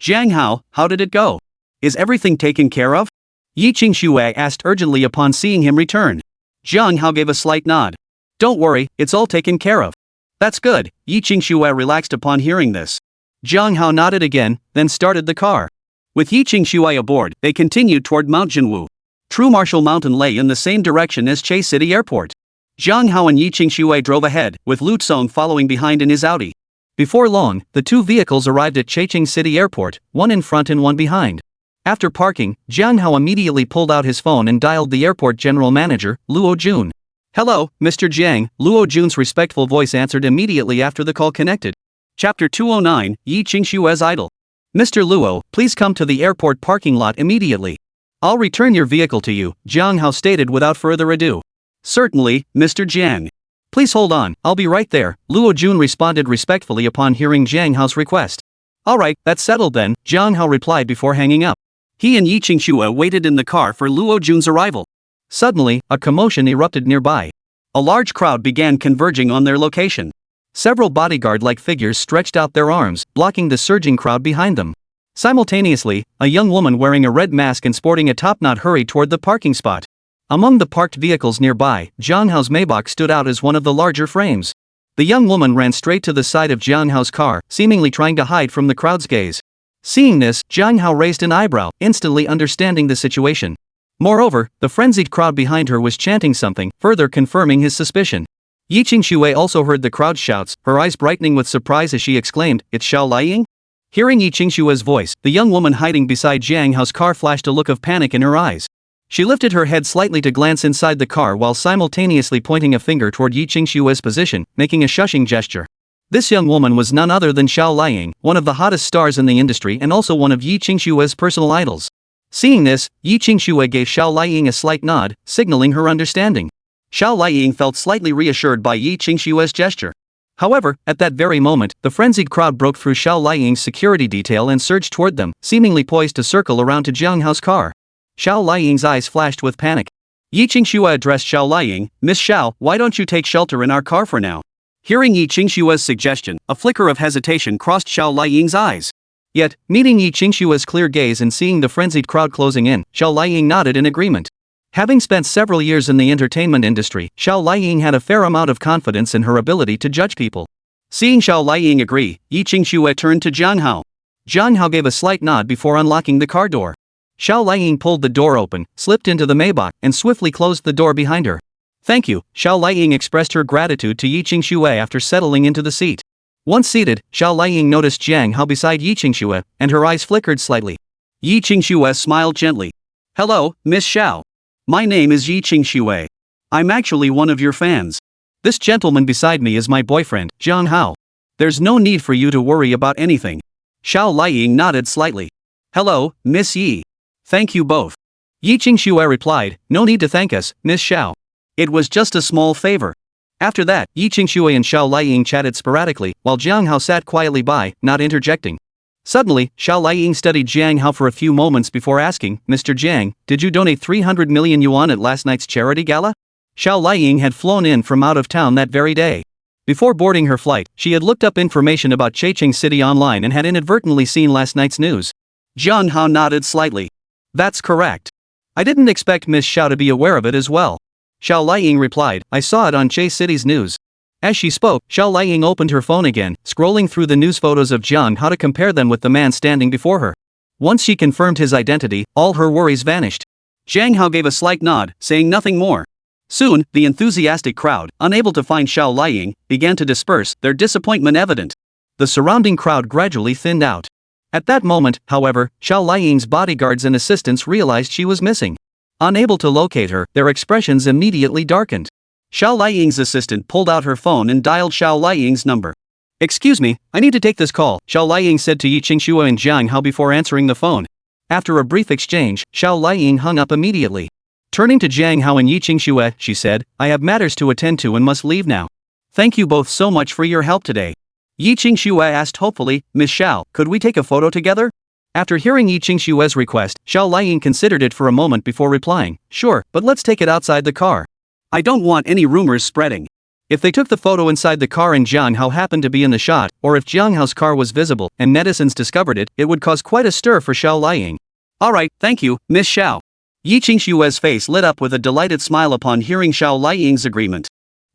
Jiang Hao, how did it go? Is everything taken care of? Yi Qingxue asked urgently upon seeing him return. Jiang Hao gave a slight nod. Don't worry, it's all taken care of. That's good, Yi Qingxue relaxed upon hearing this. Jiang Hao nodded again, then started the car. With Yi Qingxue aboard, they continued toward Mount Jinwu. True Marshall Mountain lay in the same direction as Che City Airport. Jiang Hao and Yi Qingxue drove ahead, with Lu Song following behind in his Audi. Before long, the two vehicles arrived at Checheng City Airport, one in front and one behind. After parking, Jiang Hao immediately pulled out his phone and dialed the airport general manager, Luo Jun. Hello, Mr. Jiang, Luo Jun's respectful voice answered immediately after the call connected. Chapter 209, Yi Qingxue's Idol. Mr. Luo, please come to the airport parking lot immediately. I'll return your vehicle to you, Jiang Hao stated without further ado. Certainly, Mr. Jiang. Please hold on, I'll be right there, Luo Jun responded respectfully upon hearing Jiang Hao's request. Alright, that's settled then, Jiang Hao replied before hanging up. He and Yi Qingxue waited in the car for Luo Jun's arrival. Suddenly, a commotion erupted nearby. A large crowd began converging on their location. Several bodyguard-like figures stretched out their arms, blocking the surging crowd behind them. Simultaneously, a young woman wearing a red mask and sporting a topknot hurried toward the parking spot. Among the parked vehicles nearby, Jiang Hao's Maybach stood out as one of the larger frames. The young woman ran straight to the side of Jiang Hao's car, seemingly trying to hide from the crowd's gaze. Seeing this, Jiang Hao raised an eyebrow, instantly understanding the situation. Moreover, the frenzied crowd behind her was chanting something, further confirming his suspicion. Yi Qingxue also heard the crowd's shouts, her eyes brightening with surprise as she exclaimed, "It's Xiao Liying?" Hearing Yi Qingxue's voice, the young woman hiding beside Jiang Hao's car flashed a look of panic in her eyes. She lifted her head slightly to glance inside the car while simultaneously pointing a finger toward Yi Qingxue's position, making a shushing gesture. This young woman was none other than Xiao Liying, one of the hottest stars in the industry and also one of Yi Qingxue's personal idols. Seeing this, Yi Qingxue gave Xiao Liying a slight nod, signaling her understanding. Xiao Liying felt slightly reassured by Yi Qingxue's gesture. However, at that very moment, the frenzied crowd broke through Xiao Liying's security detail and surged toward them, seemingly poised to circle around to Jiang Hao's car. Xiao Liying's eyes flashed with panic. Yi Qingxue addressed Xiao Liying, "Miss Xiao, why don't you take shelter in our car for now?" Hearing Yi Qingxue's suggestion, a flicker of hesitation crossed Xiao Liying's eyes. Yet, meeting Yi Qingxue's clear gaze and seeing the frenzied crowd closing in, Xiao Liying nodded in agreement. Having spent several years in the entertainment industry, Xiao Liying had a fair amount of confidence in her ability to judge people. Seeing Xiao Liying agree, Yi Qingxue turned to Jiang Hao. Jiang Hao gave a slight nod before unlocking the car door. Xiao Liying pulled the door open, slipped into the Maybach, and swiftly closed the door behind her. "Thank you," Xiao Liying expressed her gratitude to Yi Qingxue after settling into the seat. Once seated, Xiao Liying noticed Jiang Hao beside Yi Qingxue, and her eyes flickered slightly. Yi Qingxue smiled gently. "Hello, Miss Xiao. My name is Yi Qingxue. I'm actually one of your fans. This gentleman beside me is my boyfriend, Jiang Hao. There's no need for you to worry about anything." Xiao Liying nodded slightly. "Hello, Miss Yi. Thank you both." Yi Qingxue replied, "No need to thank us, Miss Xiao. It was just a small favor." After that, Yi Qingxue and Xiao Liying chatted sporadically, while Jiang Hao sat quietly by, not interjecting. Suddenly, Xiao Liying studied Jiang Hao for a few moments before asking, "Mr. Jiang, did you donate 300 million yuan at last night's charity gala?" Xiao Liying had flown in from out of town that very day. Before boarding her flight, she had looked up information about Checheng City online and had inadvertently seen last night's news. Jiang Hao nodded slightly. "That's correct. I didn't expect Miss Xiao to be aware of it as well." Xiao Liying replied, "I saw it on Che City's news." As she spoke, Xiao Liying opened her phone again, scrolling through the news photos of Jiang Hao to compare them with the man standing before her. Once she confirmed his identity, all her worries vanished. Jiang Hao gave a slight nod, saying nothing more. Soon, the enthusiastic crowd, unable to find Xiao Liying, began to disperse, their disappointment evident. The surrounding crowd gradually thinned out. At that moment, however, Xiao Liying's bodyguards and assistants realized she was missing. Unable to locate her, their expressions immediately darkened. Xiao Liying's assistant pulled out her phone and dialed Xiao Liying's number. "Excuse me, I need to take this call," Xiao Liying said to Yi Qingxue and Jiang Hao before answering the phone. After a brief exchange, Xiao Liying hung up immediately. Turning to Jiang Hao and Yi Qingxue, she said, "I have matters to attend to and must leave now. Thank you both so much for your help today." Yi Qingxue asked hopefully, "Miss Xiao, could we take a photo together?" After hearing Yi Qingshue's request, Xiao Liang considered it for a moment before replying, "Sure, but let's take it outside the car. I don't want any rumors spreading." If they took the photo inside the car and Jiang Hao happened to be in the shot, or if Jiang Hao's car was visible and netizens discovered it, it would cause quite a stir for Xiao Liang. "Alright, thank you, Miss Xiao." Yi Qingshue's face lit up with a delighted smile upon hearing Xiao Liang's agreement.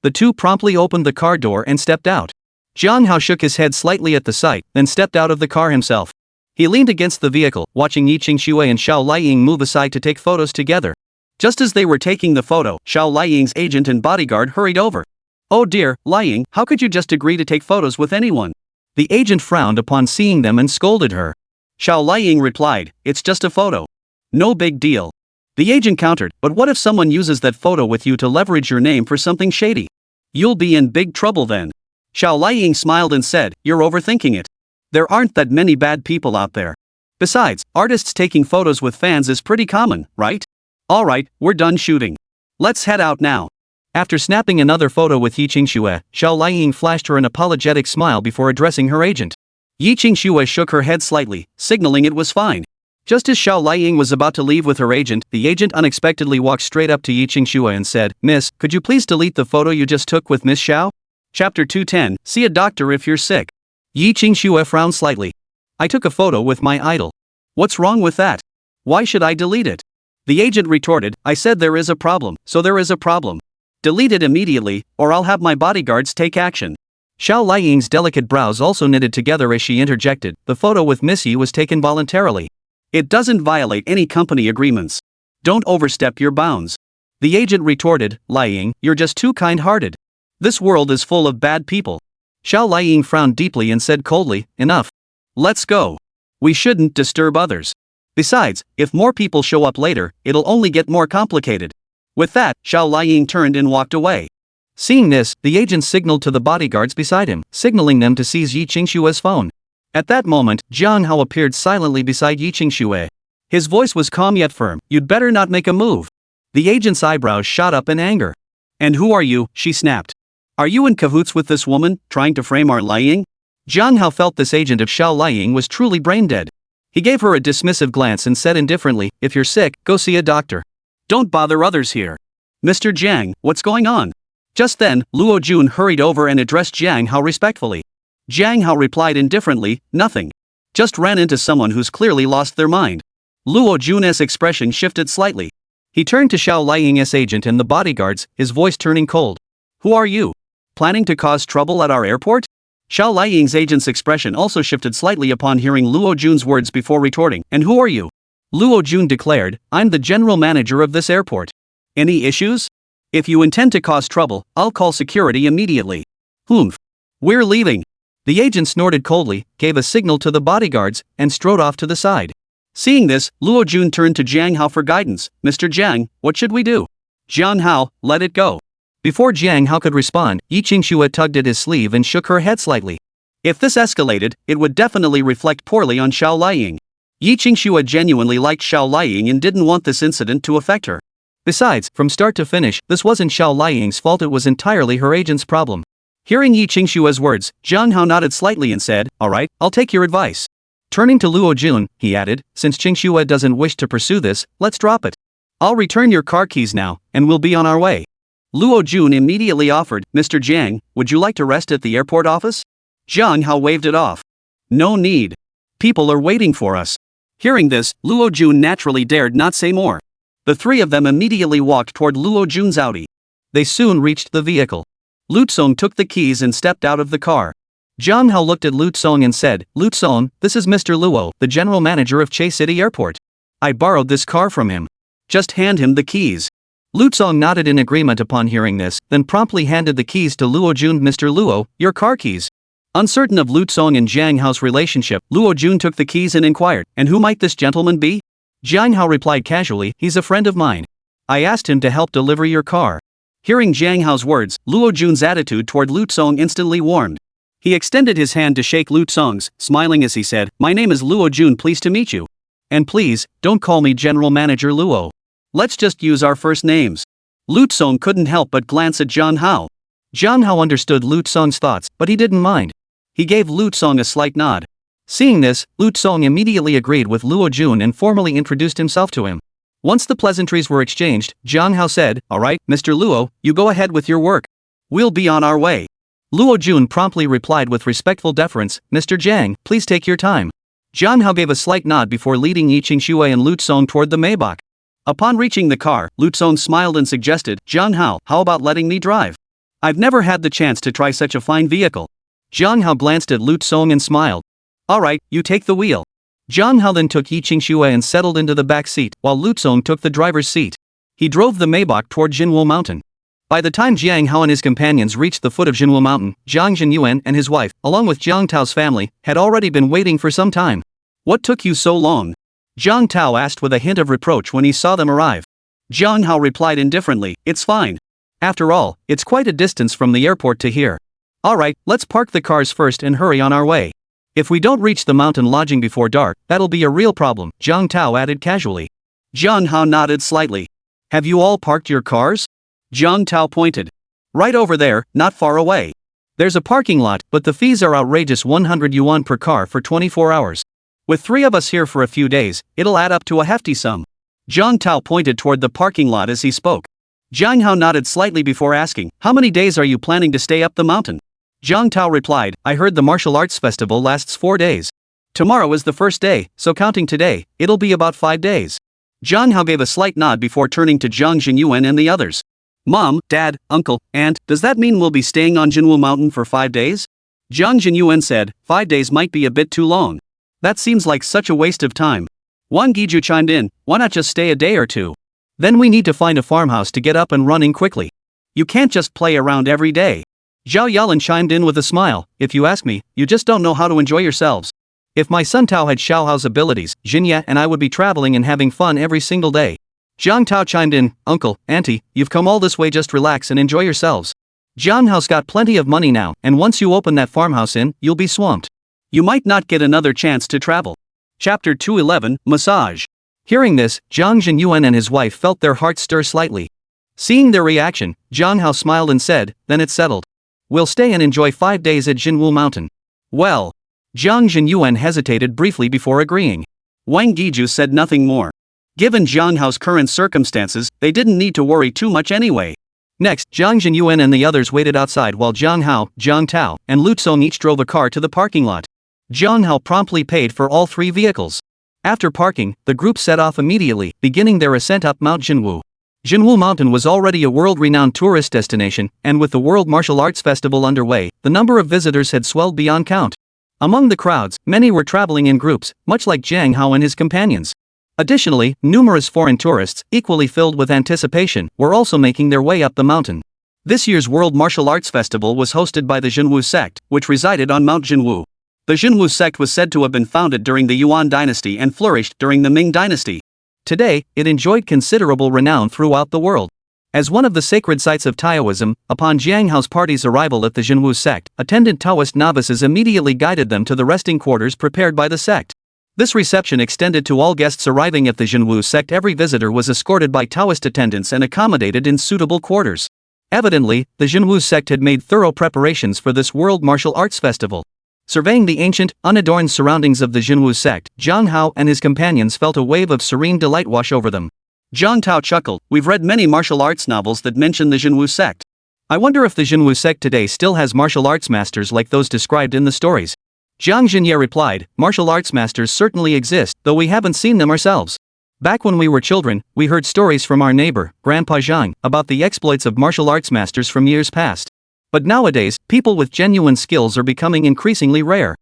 The two promptly opened the car door and stepped out. Jiang Hao shook his head slightly at the sight, then stepped out of the car himself. He leaned against the vehicle, watching Yi Qingxue and Xiao Liang move aside to take photos together. Just as they were taking the photo, Xiao Liang's agent and bodyguard hurried over. "Oh dear, Liang, how could you just agree to take photos with anyone?" The agent frowned upon seeing them and scolded her. Xiao Liang replied, "It's just a photo. No big deal." The agent countered, "But what if someone uses that photo with you to leverage your name for something shady? You'll be in big trouble then." Xiao Liang smiled and said, "You're overthinking it. There aren't that many bad people out there. Besides, artists taking photos with fans is pretty common, right? Alright, we're done shooting. Let's head out now." After snapping another photo with Yi Qingxue, Xiao Liang flashed her an apologetic smile before addressing her agent. Yi Qingxue shook her head slightly, signaling it was fine. Just as Xiao Liang was about to leave with her agent, the agent unexpectedly walked straight up to Yi Qingxue and said, "Miss, could you please delete the photo you just took with Miss Xiao?" Chapter 210, See a doctor if you're sick. Yi Qingxue frowned slightly. "I took a photo with my idol. What's wrong with that? Why should I delete it?" The agent retorted, "I said there is a problem, so there is a problem. Delete it immediately, or I'll have my bodyguards take action." Xiao Liang's delicate brows also knitted together as she interjected, "The photo with Miss Yi was taken voluntarily. It doesn't violate any company agreements. Don't overstep your bounds." The agent retorted, "Liang, you're just too kind-hearted. This world is full of bad people." Xiao Liang frowned deeply and said coldly, "Enough. Let's go. We shouldn't disturb others. Besides, if more people show up later, it'll only get more complicated." With that, Xiao Liang turned and walked away. Seeing this, the agent signaled to the bodyguards beside him, signaling them to seize Yi Qingshue's phone. At that moment, Jiang Hao appeared silently beside Yi Qingxue. His voice was calm yet firm, "You'd better not make a move." The agent's eyebrows shot up in anger. "And who are you?" she snapped. "Are you in cahoots with this woman, trying to frame our Liang?" Jiang Hao felt this agent of Xiao Liang was truly brain-dead. He gave her a dismissive glance and said indifferently, "If you're sick, go see a doctor. Don't bother others here." "Mr. Jiang, what's going on?" Just then, Luo Jun hurried over and addressed Jiang Hao respectfully. Jiang Hao replied indifferently, "Nothing. Just ran into someone who's clearly lost their mind." Luo Jun's expression shifted slightly. He turned to Xiao Liang's agent and the bodyguards, his voice turning cold. "Who are you? Planning to cause trouble at our airport?" Xiao Liang's agent's expression also shifted slightly upon hearing Luo Jun's words before retorting, "And who are you?" Luo Jun declared, "I'm the general manager of this airport. Any issues? If you intend to cause trouble, I'll call security immediately." "Humph. We're leaving." The agent snorted coldly, gave a signal to the bodyguards, and strode off to the side. Seeing this, Luo Jun turned to Jiang Hao for guidance. "Mr. Jiang, what should we do?" "Jiang Hao, let it go." Before Jiang Hao could respond, Yi Qingxue tugged at his sleeve and shook her head slightly. If this escalated, it would definitely reflect poorly on Xiao Liang. Yi Qingxue genuinely liked Xiao Liang and didn't want this incident to affect her. Besides, from start to finish, this wasn't Xiao Liang's fault, it was entirely her agent's problem. Hearing Yi Qingshue's words, Jiang Hao nodded slightly and said, "Alright, I'll take your advice." Turning to Luo Jun, he added, "Since Qingxue doesn't wish to pursue this, let's drop it. I'll return your car keys now, and we'll be on our way." Luo Jun immediately offered, "Mr. Jiang, would you like to rest at the airport office?" Jiang Hao waved it off. "No need. People are waiting for us." Hearing this, Luo Jun naturally dared not say more. The three of them immediately walked toward Luo Jun's Audi. They soon reached the vehicle. Lutsong took the keys and stepped out of the car. Jiang Hao looked at Lutsong and said, "Lutsong, this is Mr. Luo, the general manager of Che City Airport. I borrowed this car from him. Just hand him the keys." Lutsong nodded in agreement upon hearing this, then promptly handed the keys to Luo Jun. "Mr. Luo, your car keys." Uncertain of Lutsong and Jiang Hao's relationship, Luo Jun took the keys and inquired, "And who might this gentleman be?" Jiang Hao replied casually, "He's a friend of mine. I asked him to help deliver your car." Hearing Jiang Hao's words, Luo Jun's attitude toward Lutsong instantly warmed. He extended his hand to shake Lutsong's, smiling as he said, "My name is Luo Jun, pleased to meet you. And please, don't call me General Manager Luo. Let's just use our first names." Lutsong couldn't help but glance at Jiang Hao. Jiang Hao understood Lutsong's thoughts, but he didn't mind. He gave Lutsong a slight nod. Seeing this, Lu Tsong immediately agreed with Luo Jun and formally introduced himself to him. Once the pleasantries were exchanged, Jiang Hao said, "Alright, Mr. Luo, you go ahead with your work. We'll be on our way." Luo Jun promptly replied with respectful deference, "Mr. Jiang, please take your time." Jiang Hao gave a slight nod before leading Yi Qingshui and Lu Tsong toward the Maybach. Upon reaching the car, Lu Tsong smiled and suggested, "Jiang Hao, how about letting me drive? I've never had the chance to try such a fine vehicle." Jiang Hao glanced at Lu Tsong and smiled. "Alright, you take the wheel." Jiang Hao then took Yi Qingshui and settled into the back seat, while Lu Tsong took the driver's seat. He drove the Maybach toward Jinwu Mountain. By the time Jiang Hao and his companions reached the foot of Jinwu Mountain, Jiang Jinyuan and his wife, along with Jiang Tao's family, had already been waiting for some time. "What took you so long?" Jiang Tao asked with a hint of reproach when he saw them arrive. Jiang Hao replied indifferently, "It's fine. After all, it's quite a distance from the airport to here. Alright, let's park the cars first and hurry on our way. If we don't reach the mountain lodging before dark, that'll be a real problem," Jiang Tao added casually. Jiang Hao nodded slightly. "Have you all parked your cars?" Jiang Tao pointed. "Right over there, not far away. There's a parking lot, but the fees are outrageous, 100 yuan per car for 24 hours. With 3 of us here for a few days, it'll add up to a hefty sum." Jiang Tao pointed toward the parking lot as he spoke. Jiang Hao nodded slightly before asking, "How many days are you planning to stay up the mountain?" Jiang Tao replied, "I heard the martial arts festival lasts 4 days. Tomorrow is the first day, so counting today, it'll be about 5 days." Jiang Hao gave a slight nod before turning to Jiang Jinyuan and the others. "Mom, Dad, Uncle, Aunt, does that mean we'll be staying on Jinwu Mountain for 5 days?" Jiang Jinyuan said, "5 days might be a bit too long. That seems like such a waste of time." Wang Giju chimed in, "Why not just stay a day or two? Then we need to find a farmhouse to get up and running quickly. You can't just play around every day." Zhao Yalan chimed in with a smile, "If you ask me, you just don't know how to enjoy yourselves. If my son Tao had Xiao Hao's abilities, Jinya and I would be traveling and having fun every single day." Jiang Tao chimed in, "Uncle, Auntie, you've come all this way, just relax and enjoy yourselves. Jiang Hao's got plenty of money now, and once you open that farmhouse you'll be swamped. You might not get another chance to travel." Chapter 211, Massage. Hearing this, Jiang Jinyuan and his wife felt their hearts stir slightly. Seeing their reaction, Jiang Hao smiled and said, "Then it's settled. We'll stay and enjoy 5 days at Jinwu Mountain." "Well." Jiang Jinyuan hesitated briefly before agreeing. Wang Giju said nothing more. Given Jiang Hao's current circumstances, they didn't need to worry too much anyway. Next, Jiang Jinyuan and the others waited outside while Jiang Hao, Jiang Tao, and Lu Tsong each drove a car to the parking lot. Jiang Hao promptly paid for all 3 vehicles. After parking, the group set off immediately, beginning their ascent up Mount Jinwu. Jinwu Mountain was already a world-renowned tourist destination, and with the World Martial Arts Festival underway, the number of visitors had swelled beyond count. Among the crowds, many were traveling in groups, much like Jiang Hao and his companions. Additionally, numerous foreign tourists, equally filled with anticipation, were also making their way up the mountain. This year's World Martial Arts Festival was hosted by the Jinwu sect, which resided on Mount Jinwu. The Jinwu sect was said to have been founded during the Yuan dynasty and flourished during the Ming dynasty. Today, it enjoyed considerable renown throughout the world. As one of the sacred sites of Taoism, upon Jiang Hao's party's arrival at the Jinwu sect, attendant Taoist novices immediately guided them to the resting quarters prepared by the sect. This reception extended to all guests arriving at the Jinwu sect. Every visitor was escorted by Taoist attendants and accommodated in suitable quarters. Evidently, the Jinwu sect had made thorough preparations for this World Martial Arts Festival. Surveying the ancient, unadorned surroundings of the Jinwu sect, Jiang Hao and his companions felt a wave of serene delight wash over them. Jiang Tao chuckled, "We've read many martial arts novels that mention the Jinwu sect. I wonder if the Jinwu sect today still has martial arts masters like those described in the stories." Jiang Jinye replied, "Martial arts masters certainly exist, though we haven't seen them ourselves. Back when we were children, we heard stories from our neighbor, Grandpa Zhang, about the exploits of martial arts masters from years past. But nowadays, people with genuine skills are becoming increasingly rare."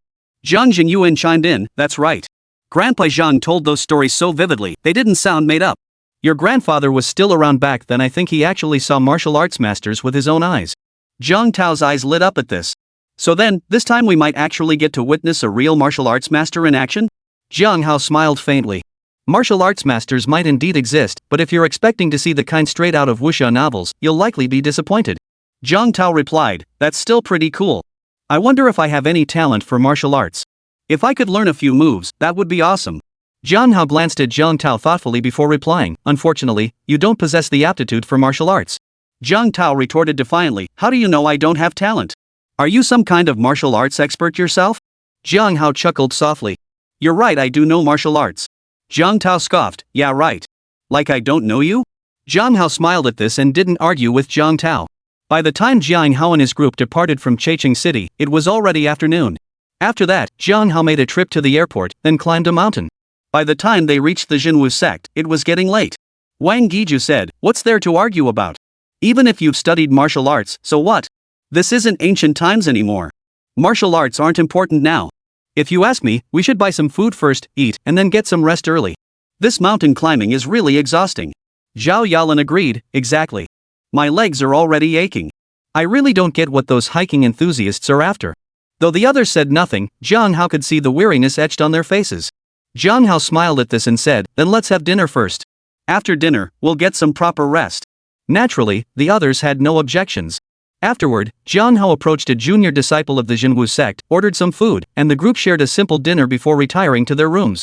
Jiang Jinyuan chimed in, "That's right. Grandpa Zhang told those stories so vividly, they didn't sound made up. Your grandfather was still around back then. I think he actually saw martial arts masters with his own eyes." Jiang Tao's eyes lit up at this. "So then, this time we might actually get to witness a real martial arts master in action?" Jiang Hao smiled faintly. "Martial arts masters might indeed exist, but if you're expecting to see the kind straight out of wuxia novels, you'll likely be disappointed." Jiang Tao replied, "That's still pretty cool. I wonder if I have any talent for martial arts. If I could learn a few moves, that would be awesome." Jiang Hao glanced at Jiang Tao thoughtfully before replying, "Unfortunately, you don't possess the aptitude for martial arts." Jiang Tao retorted defiantly, "How do you know I don't have talent? Are you some kind of martial arts expert yourself?" Jiang Hao chuckled softly. You're right, I do know martial arts. Jiang Tao scoffed, yeah right. Like I don't know you? Jiang Hao smiled at this and didn't argue with Jiang Tao. By the time Jiang Hao and his group departed from Checheng City, it was already afternoon. After that, Jiang Hao made a trip to the airport, then climbed a mountain. By the time they reached the Jinwu sect, it was getting late. Wang Guiju said, what's there to argue about? Even if you've studied martial arts, so what? This isn't ancient times anymore. Martial arts aren't important now. If you ask me, we should buy some food first, eat, and then get some rest early. This mountain climbing is really exhausting. Zhao Yalan agreed, exactly. My legs are already aching. I really don't get what those hiking enthusiasts are after. Though the others said nothing, Jiang Hao could see the weariness etched on their faces. Jiang Hao smiled at this and said, then let's have dinner first. After dinner, we'll get some proper rest. Naturally, the others had no objections. Afterward, Jiang Hao approached a junior disciple of the Jinwu sect, ordered some food, and the group shared a simple dinner before retiring to their rooms.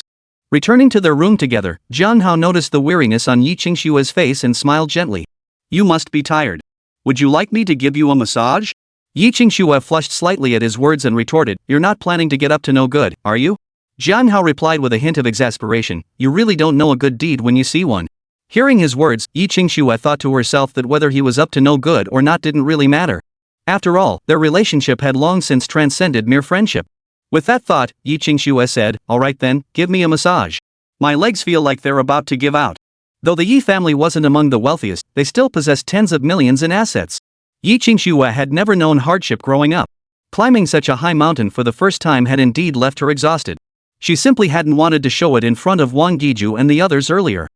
Returning to their room together, Jiang Hao noticed the weariness on Yi Qingshua's face and smiled gently. You must be tired. Would you like me to give you a massage? Yi Qingxue flushed slightly at his words and retorted, you're not planning to get up to no good, are you? Jiang Hao replied with a hint of exasperation, you really don't know a good deed when you see one. Hearing his words, Yi Qingxue thought to herself that whether he was up to no good or not didn't really matter. After all, their relationship had long since transcended mere friendship. With that thought, Yi Qingxue said, alright then, give me a massage. My legs feel like they're about to give out. Though the Yi family wasn't among the wealthiest, they still possessed tens of millions in assets. Yi Qingxue had never known hardship growing up. Climbing such a high mountain for the first time had indeed left her exhausted. She simply hadn't wanted to show it in front of Wang Guiju and the others earlier.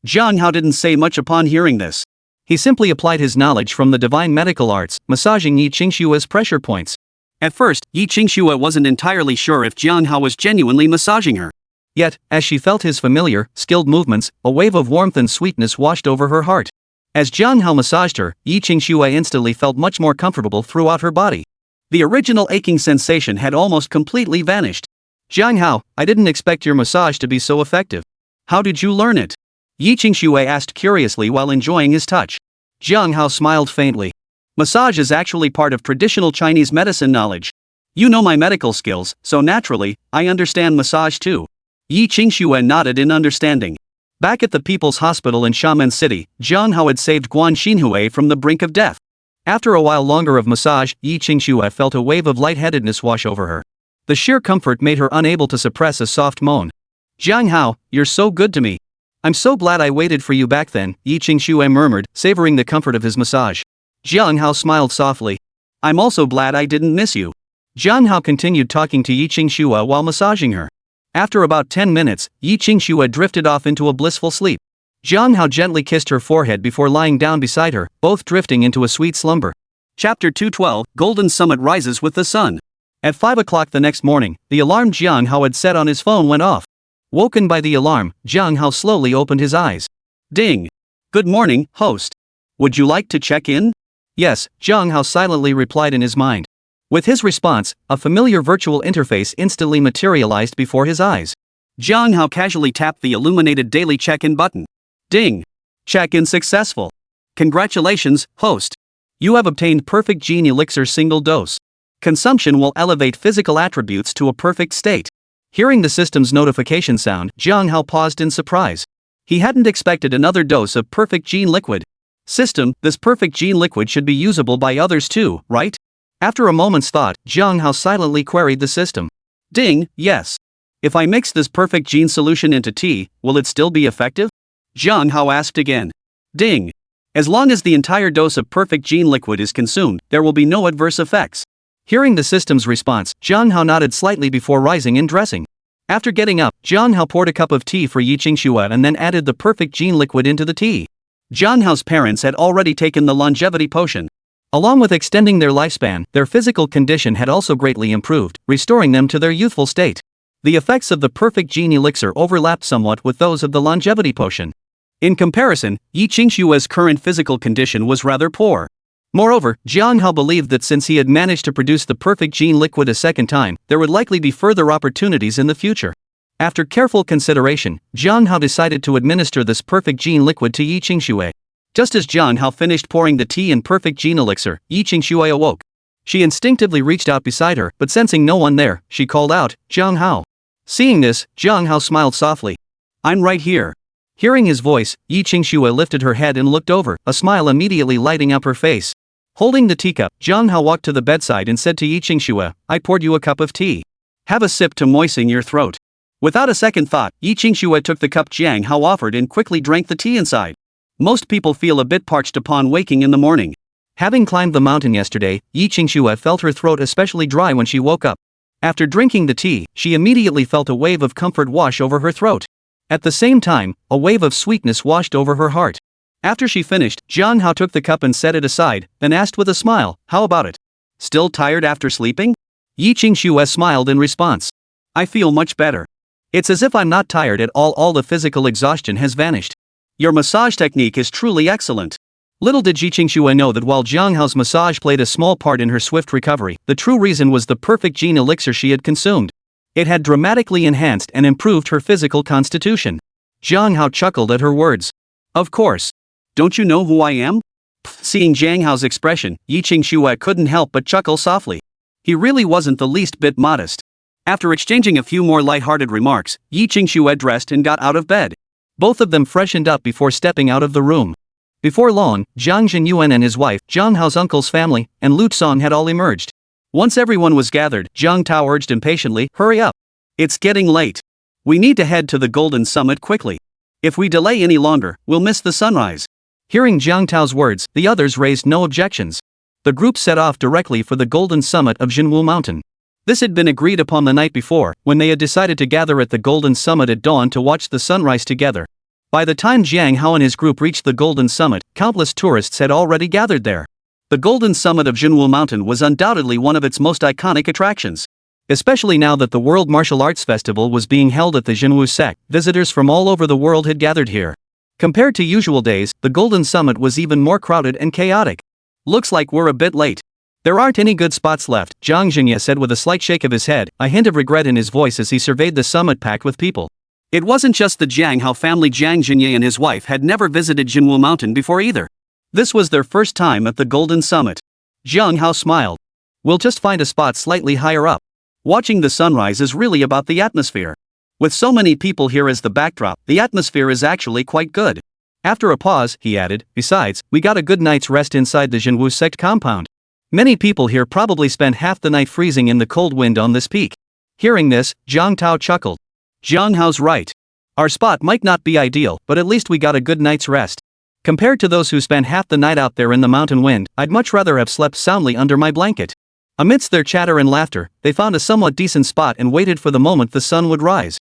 Jiang Hao didn't say much upon hearing this. He simply applied his knowledge from the divine medical arts, massaging Yi Qingshue's pressure points. At first, Yi Qingxue wasn't entirely sure if Jiang Hao was genuinely massaging her. Yet, as she felt his familiar, skilled movements, a wave of warmth and sweetness washed over her heart. As Jiang Hao massaged her, Yi Qingxue instantly felt much more comfortable throughout her body. The original aching sensation had almost completely vanished. Jiang Hao, I didn't expect your massage to be so effective. How did you learn it? Yi Qingxue asked curiously while enjoying his touch. Jiang Hao smiled faintly. Massage is actually part of traditional Chinese medicine knowledge. You know my medical skills, so naturally, I understand massage too. Yi Qingxue nodded in understanding. Back at the People's Hospital in Xiamen City, Jiang Hao had saved Guan Xinhui from the brink of death. After a while longer of massage, Yi Qingxue felt a wave of lightheadedness wash over her. The sheer comfort made her unable to suppress a soft moan. Jiang Hao, you're so good to me. I'm so glad I waited for you back then, Yi Qingxue murmured, savoring the comfort of his massage. Jiang Hao smiled softly. I'm also glad I didn't miss you. Jiang Hao continued talking to Yi Qingxue while massaging her. After about 10 minutes, Yi Qingxue drifted off into a blissful sleep. Jiang Hao gently kissed her forehead before lying down beside her, both drifting into a sweet slumber. Chapter 212, Golden Summit Rises with the Sun. At 5 o'clock the next morning, the alarm Jiang Hao had set on his phone went off. Woken by the alarm, Jiang Hao slowly opened his eyes. Ding! Good morning, host. Would you like to check in? Yes, Jiang Hao silently replied in his mind. With his response, a familiar virtual interface instantly materialized before his eyes. Jiang Hao casually tapped the illuminated daily check-in button. Ding! Check-in successful. Congratulations, host. You have obtained Perfect Gene Elixir single dose. Consumption will elevate physical attributes to a perfect state. Hearing the system's notification sound, Jiang Hao paused in surprise. He hadn't expected another dose of Perfect Gene Liquid. System, this Perfect Gene Liquid should be usable by others too, right? After a moment's thought, Jiang Hao silently queried the system. Ding, yes. If I mix this Perfect Gene solution into tea, will it still be effective? Jiang Hao asked again. Ding. As long as the entire dose of Perfect Gene Liquid is consumed, there will be no adverse effects. Hearing the system's response, Jiang Hao nodded slightly before rising and dressing. After getting up, Jiang Hao poured a cup of tea for Yi Qingxue and then added the Perfect Gene Liquid into the tea. Jiang Hao's parents had already taken the longevity potion. Along with extending their lifespan, their physical condition had also greatly improved, restoring them to their youthful state. The effects of the Perfect Gene Elixir overlapped somewhat with those of the longevity potion. In comparison, Yi Qingshue's current physical condition was rather poor. Moreover, Jiang Hao believed that since he had managed to produce the Perfect Gene Liquid a second time, there would likely be further opportunities in the future. After careful consideration, Jiang Hao decided to administer this Perfect Gene Liquid to Yi Qingxue. Just as Jiang Hao finished pouring the tea and Perfect Gene Elixir, Yi Qingxue awoke. She instinctively reached out beside her, but sensing no one there, she called out, "Jiang Hao." Seeing this, Jiang Hao smiled softly. "I'm right here." Hearing his voice, Yi Qingxue lifted her head and looked over, a smile immediately lighting up her face. Holding the teacup, Jiang Hao walked to the bedside and said to Yi Qingxue, "I poured you a cup of tea. Have a sip to moisten your throat." Without a second thought, Yi Qingxue took the cup Jiang Hao offered and quickly drank the tea inside. Most people feel a bit parched upon waking in the morning. Having climbed the mountain yesterday, Yi Qingxue felt her throat especially dry when she woke up. After drinking the tea, she immediately felt a wave of comfort wash over her throat. At the same time, a wave of sweetness washed over her heart. After she finished, Jiang Hao took the cup and set it aside, then asked with a smile, "How about it? Still tired after sleeping?" Yi Qingxue smiled in response. "I feel much better. It's as if I'm not tired at all the physical exhaustion has vanished. Your massage technique is truly excellent." Little did Yi Qingxue know that while Jiang Hao's massage played a small part in her swift recovery, the true reason was the perfect gene elixir she had consumed. It had dramatically enhanced and improved her physical constitution. Jiang Hao chuckled at her words. "Of course. Don't you know who I am?" Seeing Jiang Hao's expression, Yi Qingxue couldn't help but chuckle softly. He really wasn't the least bit modest. After exchanging a few more light-hearted remarks, Yi Qingxue dressed and got out of bed. Both of them freshened up before stepping out of the room. Before long, Jiang Zhenyuan and his wife, Jiang Hao's uncle's family, and Lu Song had all emerged. Once everyone was gathered, Jiang Tao urged impatiently, "Hurry up. It's getting late. We need to head to the Golden Summit quickly. If we delay any longer, we'll miss the sunrise." Hearing Jiang Tao's words, the others raised no objections. The group set off directly for the Golden Summit of Jinwu Mountain. This had been agreed upon the night before, when they had decided to gather at the Golden Summit at dawn to watch the sunrise together. By the time Jiang Hao and his group reached the Golden Summit, countless tourists had already gathered there. The Golden Summit of Jinwu Mountain was undoubtedly one of its most iconic attractions. Especially now that the World Martial Arts Festival was being held at the Jinwu sect, visitors from all over the world had gathered here. Compared to usual days, the Golden Summit was even more crowded and chaotic. "Looks like we're a bit late." "There aren't any good spots left," Jiang Zhengye said with a slight shake of his head, a hint of regret in his voice as he surveyed the summit packed with people. It wasn't just the Jiang Hao family. Jiang Zhenye and his wife had never visited Jinwu Mountain before either. This was their first time at the Golden Summit. Jiang Hao smiled. "We'll just find a spot slightly higher up." Watching the sunrise is really about the atmosphere. With so many people here as the backdrop, the atmosphere is actually quite good. After a pause, he added, "Besides, we got a good night's rest inside the Jinwu sect compound. Many people here probably spent half the night freezing in the cold wind on this peak." Hearing this, Jiang Tao chuckled. Jiang Hao's right. Our spot might not be ideal, but at least we got a good night's rest. Compared to those who spent half the night out there in the mountain wind, I'd much rather have slept soundly under my blanket. Amidst their chatter and laughter, they found a somewhat decent spot and waited for the moment the sun would rise.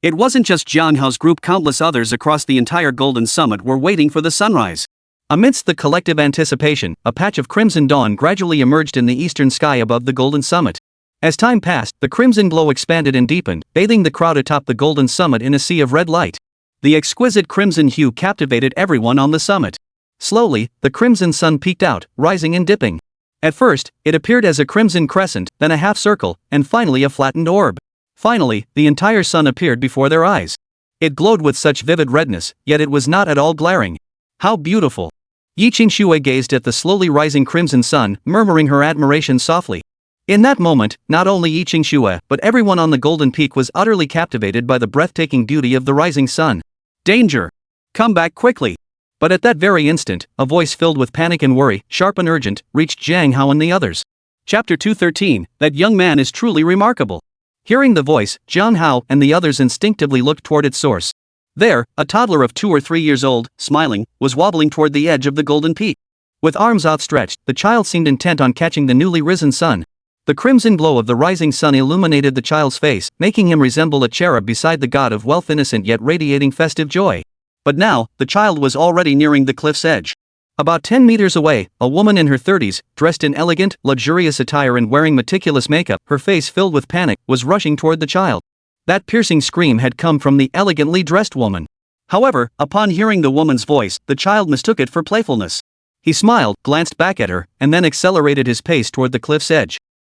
It wasn't just Jiang Hao's group, countless others across the entire Golden Summit were waiting for the sunrise. Amidst the collective anticipation, a patch of crimson dawn gradually emerged in the eastern sky above the Golden Summit. As time passed, the crimson glow expanded and deepened, bathing the crowd atop the Golden Summit in a sea of red light. The exquisite crimson hue captivated everyone on the summit. Slowly, the crimson sun peeked out, rising and dipping. At first, it appeared as a crimson crescent, then a half circle, and finally a flattened orb. Finally, the entire sun appeared before their eyes. It glowed with such vivid redness, yet it was not at all glaring. How beautiful! Yi Qingxue gazed at the slowly rising crimson sun, murmuring her admiration softly. In that moment, not only Yi Qingxue, but everyone on the Golden Peak was utterly captivated by the breathtaking beauty of the rising sun. "Danger! Come back quickly!" But at that very instant, a voice filled with panic and worry, sharp and urgent, reached Jiang Hao and the others. Chapter 213, That young man is truly remarkable. Hearing the voice, Jiang Hao and the others instinctively looked toward its source. There, a toddler of 2 or 3 years old, smiling, was wobbling toward the edge of the Golden Peak. With arms outstretched, the child seemed intent on catching the newly risen sun. The crimson glow of the rising sun illuminated the child's face, making him resemble a cherub beside the god of wealth, innocent yet radiating festive joy. But now, the child was already nearing the cliff's edge. About 10 meters away, a woman in her 30s, dressed in elegant, luxurious attire and wearing meticulous makeup, her face filled with panic, was rushing toward the child. That piercing scream had come from the elegantly dressed woman. However, upon hearing the woman's voice, the child mistook it for playfulness. He smiled, glanced back at her, and then accelerated his pace toward the cliff's edge.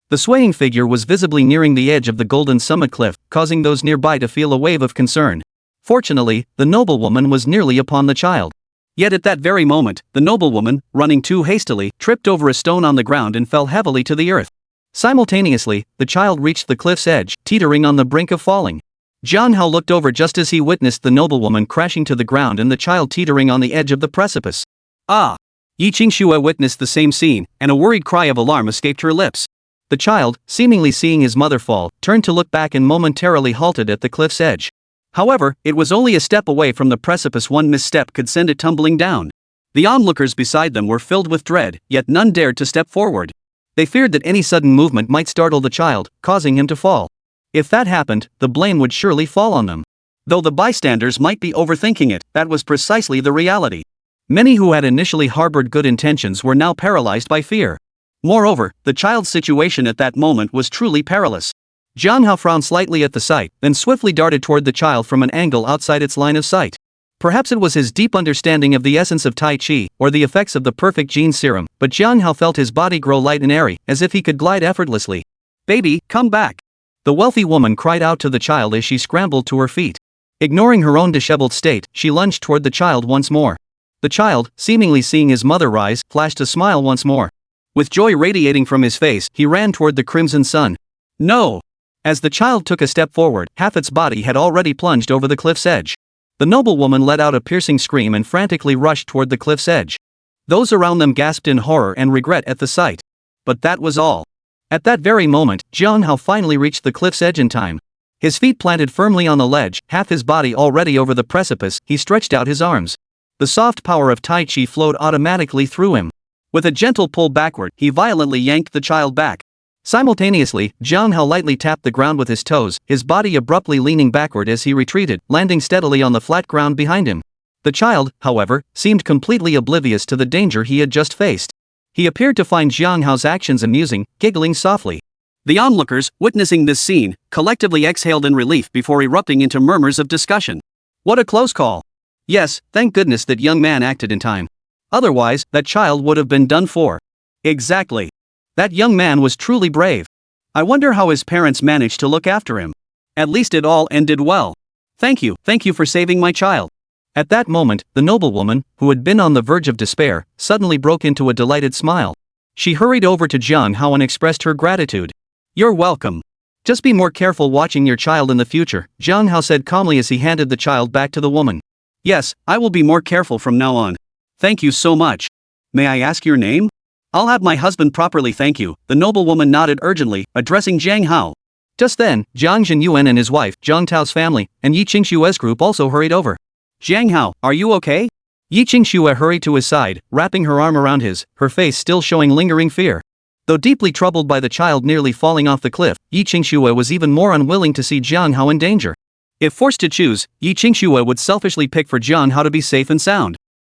The swaying figure was visibly nearing the edge of the Golden Summit cliff, causing those nearby to feel a wave of concern. Fortunately, the noblewoman was nearly upon the child. Yet at that very moment, the noblewoman, running too hastily, tripped over a stone on the ground and fell heavily to the earth. Simultaneously, the child reached the cliff's edge, teetering on the brink of falling. Jiang Hao looked over just as he witnessed the noblewoman crashing to the ground and the child teetering on the edge of the precipice. Ah! Yi Qingxue witnessed the same scene, and a worried cry of alarm escaped her lips. The child, seemingly seeing his mother fall, turned to look back and momentarily halted at the cliff's edge. However, it was only a step away from the precipice. One misstep could send it tumbling down. The onlookers beside them were filled with dread, yet none dared to step forward. They feared that any sudden movement might startle the child, causing him to fall. If that happened, the blame would surely fall on them. Though the bystanders might be overthinking it, that was precisely the reality. Many who had initially harbored good intentions were now paralyzed by fear. Moreover, the child's situation at that moment was truly perilous. Jiang Hao frowned slightly at the sight, then swiftly darted toward the child from an angle outside its line of sight. Perhaps it was his deep understanding of the essence of Tai Chi, or the effects of the perfect gene serum, but Jiang Hao felt his body grow light and airy, as if he could glide effortlessly. "Baby, come back!" The wealthy woman cried out to the child as she scrambled to her feet. Ignoring her own disheveled state, she lunged toward the child once more. The child, seemingly seeing his mother rise, flashed a smile once more. With joy radiating from his face, he ran toward the crimson sun. No! As the child took a step forward, half its body had already plunged over the cliff's edge. The noblewoman let out a piercing scream and frantically rushed toward the cliff's edge. Those around them gasped in horror and regret at the sight. But that was all. At that very moment, Jiang Hao finally reached the cliff's edge in time. His feet planted firmly on the ledge, half his body already over the precipice, he stretched out his arms. The soft power of Tai Chi flowed automatically through him. With a gentle pull backward, he violently yanked the child back. Simultaneously, Jiang Hao lightly tapped the ground with his toes, his body abruptly leaning backward as he retreated, landing steadily on the flat ground behind him. The child, however, seemed completely oblivious to the danger he had just faced. He appeared to find Jiang Hao's actions amusing, giggling softly. The onlookers, witnessing this scene, collectively exhaled in relief before erupting into murmurs of discussion. What a close call! Yes, thank goodness that young man acted in time. Otherwise, that child would have been done for. Exactly. That young man was truly brave. I wonder how his parents managed to look after him. At least it all ended well. Thank you for saving my child. At that moment, the noblewoman, who had been on the verge of despair, suddenly broke into a delighted smile. She hurried over to Jiang Hao and expressed her gratitude. You're welcome. Just be more careful watching your child in the future, Jiang Hao said calmly as he handed the child back to the woman. Yes, I will be more careful from now on. Thank you so much. May I ask your name? I'll have my husband properly thank you, the noblewoman nodded urgently, addressing Jiang Hao. Just then, Jiang Zhenyuan and his wife, Zhang Tao's family, and Yi Qingshue's group also hurried over. Jiang Hao, are you okay? Yi Qingxue hurried to his side, wrapping her arm around his, her face still showing lingering fear. Though deeply troubled by the child nearly falling off the cliff, Yi Qingxue was even more unwilling to see Jiang Hao in danger. If forced to choose, Yi Qingxue would selfishly pick for Jiang Hao to be safe and sound.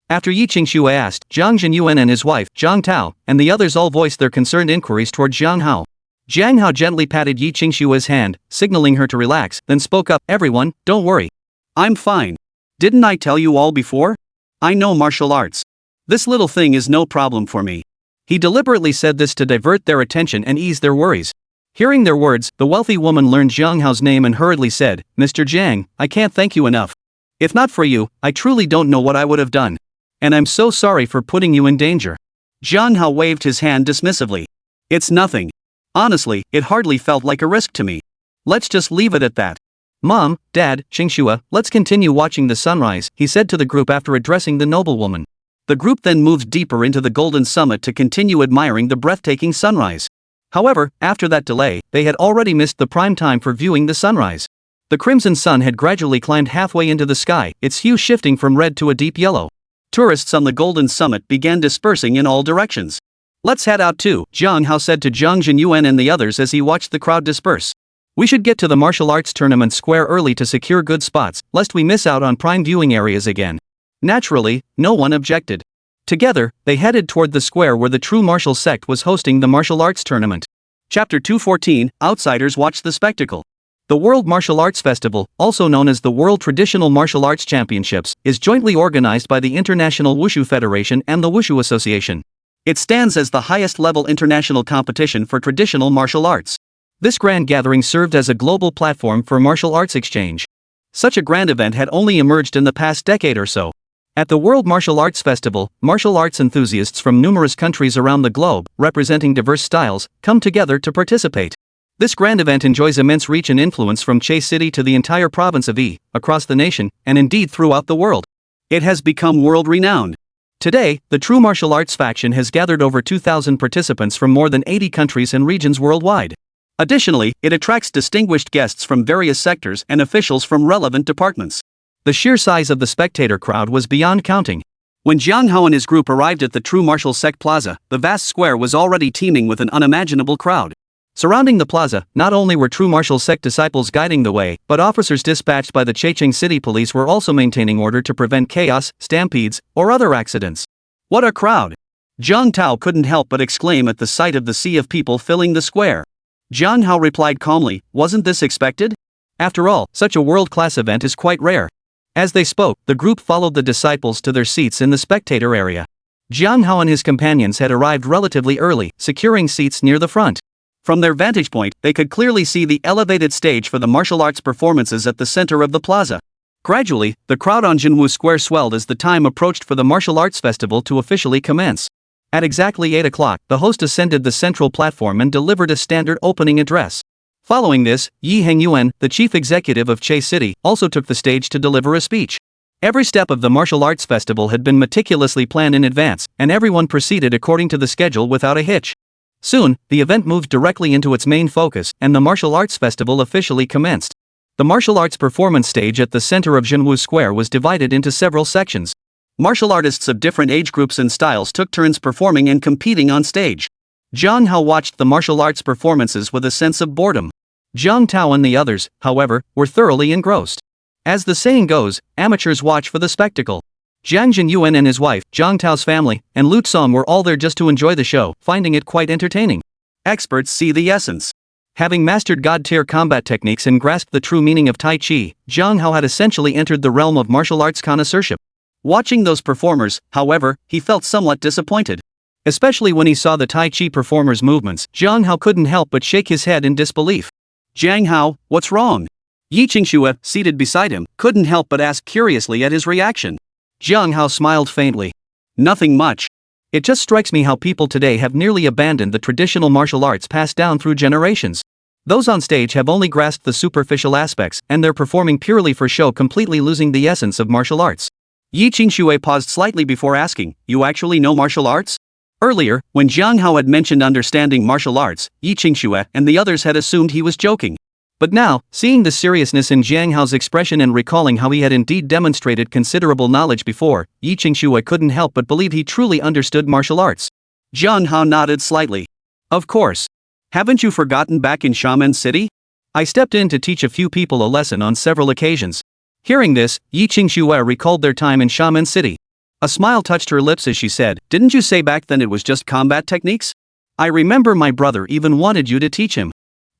After Yi Qingxue asked, Zhang Zhenyuan and his wife, Zhang Tao, and the others all voiced their concerned inquiries toward Jiang Hao. Jiang Hao gently patted Yi Qingxue's hand, signaling her to relax, then spoke up, everyone, don't worry. I'm fine. Didn't I tell you all before? I know martial arts. This little thing is no problem for me. He deliberately said this to divert their attention and ease their worries. Hearing their words, the wealthy woman learned Jiang Hao's name and hurriedly said, Mr. Jiang, I can't thank you enough. If not for you, I truly don't know what I would have done. And I'm so sorry for putting you in danger. Jiang Hao waved his hand dismissively. It's nothing. Honestly, it hardly felt like a risk to me. Let's just leave it at that. Mom, Dad, Qingxue, let's continue watching the sunrise, he said to the group after addressing the noblewoman. The group then moved deeper into the golden summit to continue admiring the breathtaking sunrise. However, after that delay, they had already missed the prime time for viewing the sunrise. The crimson sun had gradually climbed halfway into the sky, its hue shifting from red to a deep yellow. Tourists on the golden summit began dispersing in all directions. Let's head out too, Jiang Hao said to Zhang Zhenyuan and the others as he watched the crowd disperse. We should get to the martial arts tournament square early to secure good spots, lest we miss out on prime viewing areas again. Naturally, no one objected. Together, they headed toward the square where the true martial sect was hosting the martial arts tournament. Chapter 214, Outsiders Watch the Spectacle. The World Martial Arts Festival, also known as the World Traditional Martial Arts Championships, is jointly organized by the International Wushu Federation and the Wushu Association. It stands as the highest-level international competition for traditional martial arts. This grand gathering served as a global platform for martial arts exchange. Such a grand event had only emerged in the past decade or so. At the World Martial Arts Festival, martial arts enthusiasts from numerous countries around the globe, representing diverse styles, come together to participate. This grand event enjoys immense reach and influence from Che City to the entire province of across the nation, and indeed throughout the world. It has become world-renowned. Today, the True Martial Arts faction has gathered over 2,000 participants from more than 80 countries and regions worldwide. Additionally, it attracts distinguished guests from various sectors and officials from relevant departments. The sheer size of the spectator crowd was beyond counting. When Jiang Hao and his group arrived at the True Martial Sect Plaza, the vast square was already teeming with an unimaginable crowd. Surrounding the plaza, not only were True Martial Sect disciples guiding the way, but officers dispatched by the Chechen City Police were also maintaining order to prevent chaos, stampedes, or other accidents. What a crowd! Jiang Tao couldn't help but exclaim at the sight of the sea of people filling the square. Jiang Hao replied calmly, "Wasn't this expected? After all, such a world-class event is quite rare." As they spoke, the group followed the disciples to their seats in the spectator area. Jiang Hao and his companions had arrived relatively early, securing seats near the front. From their vantage point, they could clearly see the elevated stage for the martial arts performances at the center of the plaza. Gradually, the crowd on Jinwu Square swelled as the time approached for the martial arts festival to officially commence. At exactly 8 o'clock, the host ascended the central platform and delivered a standard opening address. Following this, Yi Hengyuan, the chief executive of Che City, also took the stage to deliver a speech. Every step of the martial arts festival had been meticulously planned in advance, and everyone proceeded according to the schedule without a hitch. Soon, the event moved directly into its main focus, and the martial arts festival officially commenced. The martial arts performance stage at the center of Jinwu Square was divided into several sections. Martial artists of different age groups and styles took turns performing and competing on stage. Jiang Hao watched the martial arts performances with a sense of boredom. Jiang Tao and the others, however, were thoroughly engrossed. As the saying goes, amateurs watch for the spectacle. Jiang Jinyuan and his wife, Jiang Tao's family, and Lu Song were all there just to enjoy the show, finding it quite entertaining. Experts see the essence. Having mastered god-tier combat techniques and grasped the true meaning of Tai Chi, Jiang Hao had essentially entered the realm of martial arts connoisseurship. Watching those performers, however, he felt somewhat disappointed. Especially when he saw the Tai Chi performers' movements, Jiang Hao couldn't help but shake his head in disbelief. "Jiang Hao, what's wrong?" Yi Qingxue, seated beside him, couldn't help but ask curiously at his reaction. Jiang Hao smiled faintly. "Nothing much. It just strikes me how people today have nearly abandoned the traditional martial arts passed down through generations. Those on stage have only grasped the superficial aspects, and they're performing purely for show, completely losing the essence of martial arts." Yi Qingxue paused slightly before asking, "You actually know martial arts?" Earlier, when Jiang Hao had mentioned understanding martial arts, Yi Qingxue and the others had assumed he was joking. But now, seeing the seriousness in Jiang Hao's expression and recalling how he had indeed demonstrated considerable knowledge before, Yi Qingxue couldn't help but believe he truly understood martial arts. Jiang Hao nodded slightly. "Of course. Haven't you forgotten back in Xiamen City? I stepped in to teach a few people a lesson on several occasions." Hearing this, Yi Qingxue recalled their time in Xiamen City. A smile touched her lips as she said, "Didn't you say back then it was just combat techniques? I remember my brother even wanted you to teach him."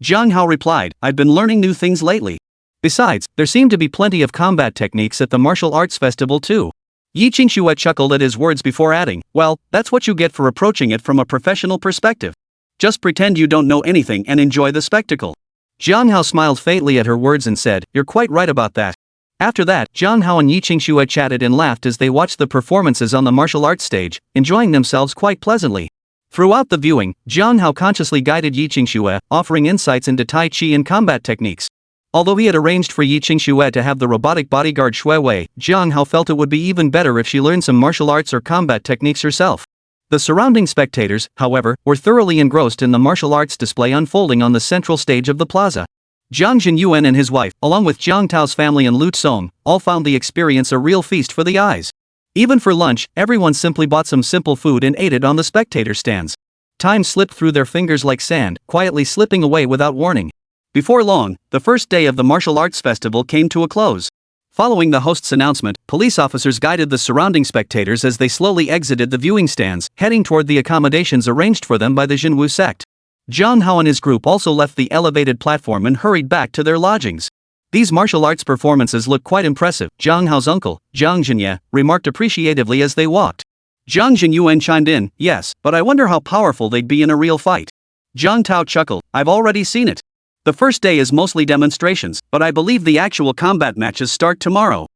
Jiang Hao replied, "I've been learning new things lately. Besides, there seem to be plenty of combat techniques at the martial arts festival too." Yi Qingxue chuckled at his words before adding, "Well, that's what you get for approaching it from a professional perspective. Just pretend you don't know anything and enjoy the spectacle." Jiang Hao smiled faintly at her words and said, "You're quite right about that." After that, Jiang Hao and Yi Qingxue chatted and laughed as they watched the performances on the martial arts stage, enjoying themselves quite pleasantly. Throughout the viewing, Jiang Hao consciously guided Yi Qingxue, offering insights into Tai Chi and combat techniques. Although he had arranged for Yi Qingxue to have the robotic bodyguard Shui Wei, Jiang Hao felt it would be even better if she learned some martial arts or combat techniques herself. The surrounding spectators, however, were thoroughly engrossed in the martial arts display unfolding on the central stage of the plaza. Jiang Jinyuan and his wife, along with Jiang Tao's family and Lu Song, all found the experience a real feast for the eyes. Even for lunch, everyone simply bought some simple food and ate it on the spectator stands. Time slipped through their fingers like sand, quietly slipping away without warning. Before long, the first day of the martial arts festival came to a close. Following the host's announcement, police officers guided the surrounding spectators as they slowly exited the viewing stands, heading toward the accommodations arranged for them by the Jinwu sect. Jiang Hao and his group also left the elevated platform and hurried back to their lodgings. These martial arts performances look quite impressive, Jiang Hao's uncle, Jiang Jianye, remarked appreciatively as they walked. Jiang Jinyuan chimed in, "Yes, but I wonder how powerful they'd be in a real fight." Jiang Tao chuckled, "I've already seen it. The first day is mostly demonstrations, but I believe the actual combat matches start tomorrow."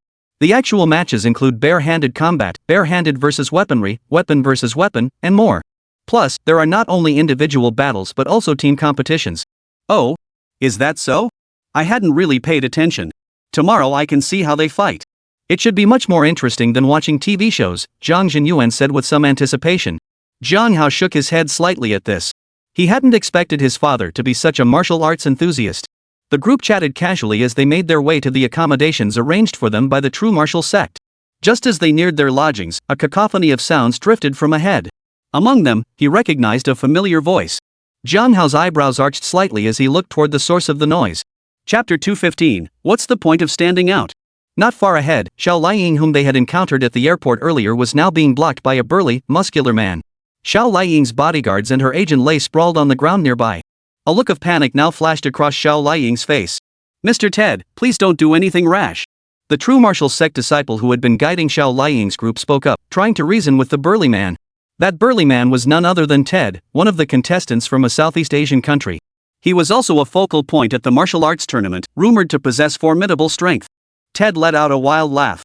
The actual matches include bare-handed combat, bare-handed versus weaponry, weapon versus weapon, and more. Plus, there are not only individual battles but also team competitions. Oh? Is that so? I hadn't really paid attention. Tomorrow I can see how they fight. It should be much more interesting than watching TV shows, Zhang Jinyuan said with some anticipation. Zhang Hao shook his head slightly at this. He hadn't expected his father to be such a martial arts enthusiast. The group chatted casually as they made their way to the accommodations arranged for them by the true martial sect. Just as they neared their lodgings, a cacophony of sounds drifted from ahead. Among them, he recognized a familiar voice. Zhang Hao's eyebrows arched slightly as he looked toward the source of the noise. Chapter 215, What's the point of standing out? Not far ahead, Xiao Liang, whom they had encountered at the airport earlier, was now being blocked by a burly, muscular man. Xiao Liang's bodyguards and her agent lay sprawled on the ground nearby. A look of panic now flashed across Xiao Liang's face. Mr. Ted, please don't do anything rash. The true martial sect disciple who had been guiding Xiao Liang's group spoke up, trying to reason with the burly man. That burly man was none other than Ted, one of the contestants from a Southeast Asian country. He was also a focal point at the martial arts tournament, rumored to possess formidable strength. Ted let out a wild laugh.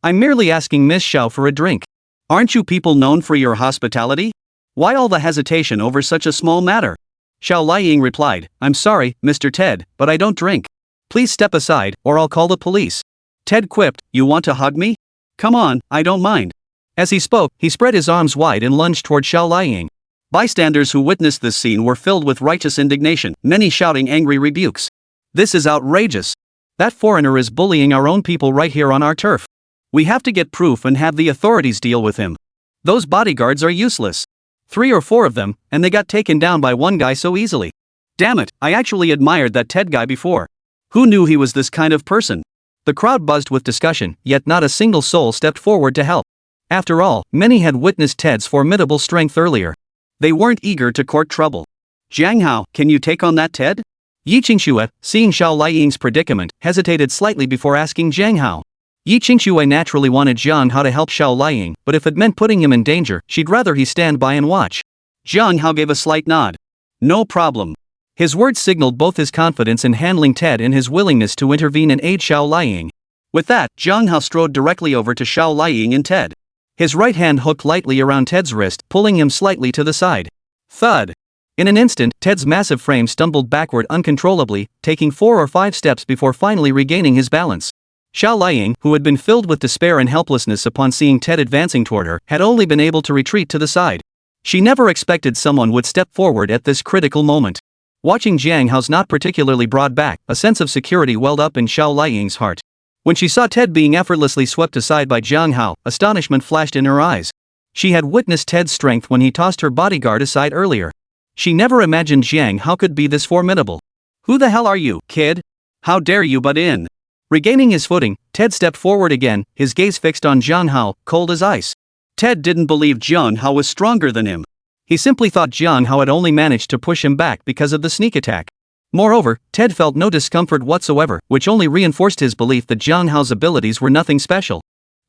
I'm merely asking Miss Xiao for a drink. Aren't you people known for your hospitality? Why all the hesitation over such a small matter? Xiao Liang replied, I'm sorry, Mr. Ted, but I don't drink. Please step aside, or I'll call the police. Ted quipped, You want to hug me? Come on, I don't mind. As he spoke, he spread his arms wide and lunged toward Xiao Liang. Bystanders who witnessed this scene were filled with righteous indignation, many shouting angry rebukes. This is outrageous. That foreigner is bullying our own people right here on our turf. We have to get proof and have the authorities deal with him. Those bodyguards are useless. 3 or 4 of them, and they got taken down by one guy so easily. Damn it, I actually admired that Ted guy before. Who knew he was this kind of person? The crowd buzzed with discussion, yet not a single soul stepped forward to help. After all, many had witnessed Ted's formidable strength earlier. They weren't eager to court trouble. Zhang Hao, can you take on that Ted? Yi Qingxue, seeing Xiao Liang's predicament, hesitated slightly before asking Zhang Hao. Yi Qingxue naturally wanted Zhang Hao to help Xiao Liang, but if it meant putting him in danger, she'd rather he stand by and watch. Zhang Hao gave a slight nod. No problem. His words signaled both his confidence in handling Ted and his willingness to intervene and aid Xiao Liang. With that, Zhang Hao strode directly over to Xiao Liang and Ted. His right hand hooked lightly around Ted's wrist, pulling him slightly to the side. Thud! In an instant, Ted's massive frame stumbled backward uncontrollably, taking 4 or 5 steps before finally regaining his balance. Xiao Liang, who had been filled with despair and helplessness upon seeing Ted advancing toward her, had only been able to retreat to the side. She never expected someone would step forward at this critical moment. Watching Zhang Hao's not particularly broad back, a sense of security welled up in Xiao Liang's heart. When she saw Ted being effortlessly swept aside by Zhang Hao, astonishment flashed in her eyes. She had witnessed Ted's strength when he tossed her bodyguard aside earlier. She never imagined Zhang Hao could be this formidable. Who the hell are you, kid? How dare you butt in? Regaining his footing, Ted stepped forward again, his gaze fixed on Zhang Hao, cold as ice. Ted didn't believe Zhang Hao was stronger than him. He simply thought Zhang Hao had only managed to push him back because of the sneak attack. Moreover, Ted felt no discomfort whatsoever, which only reinforced his belief that Zhang Hao's abilities were nothing special.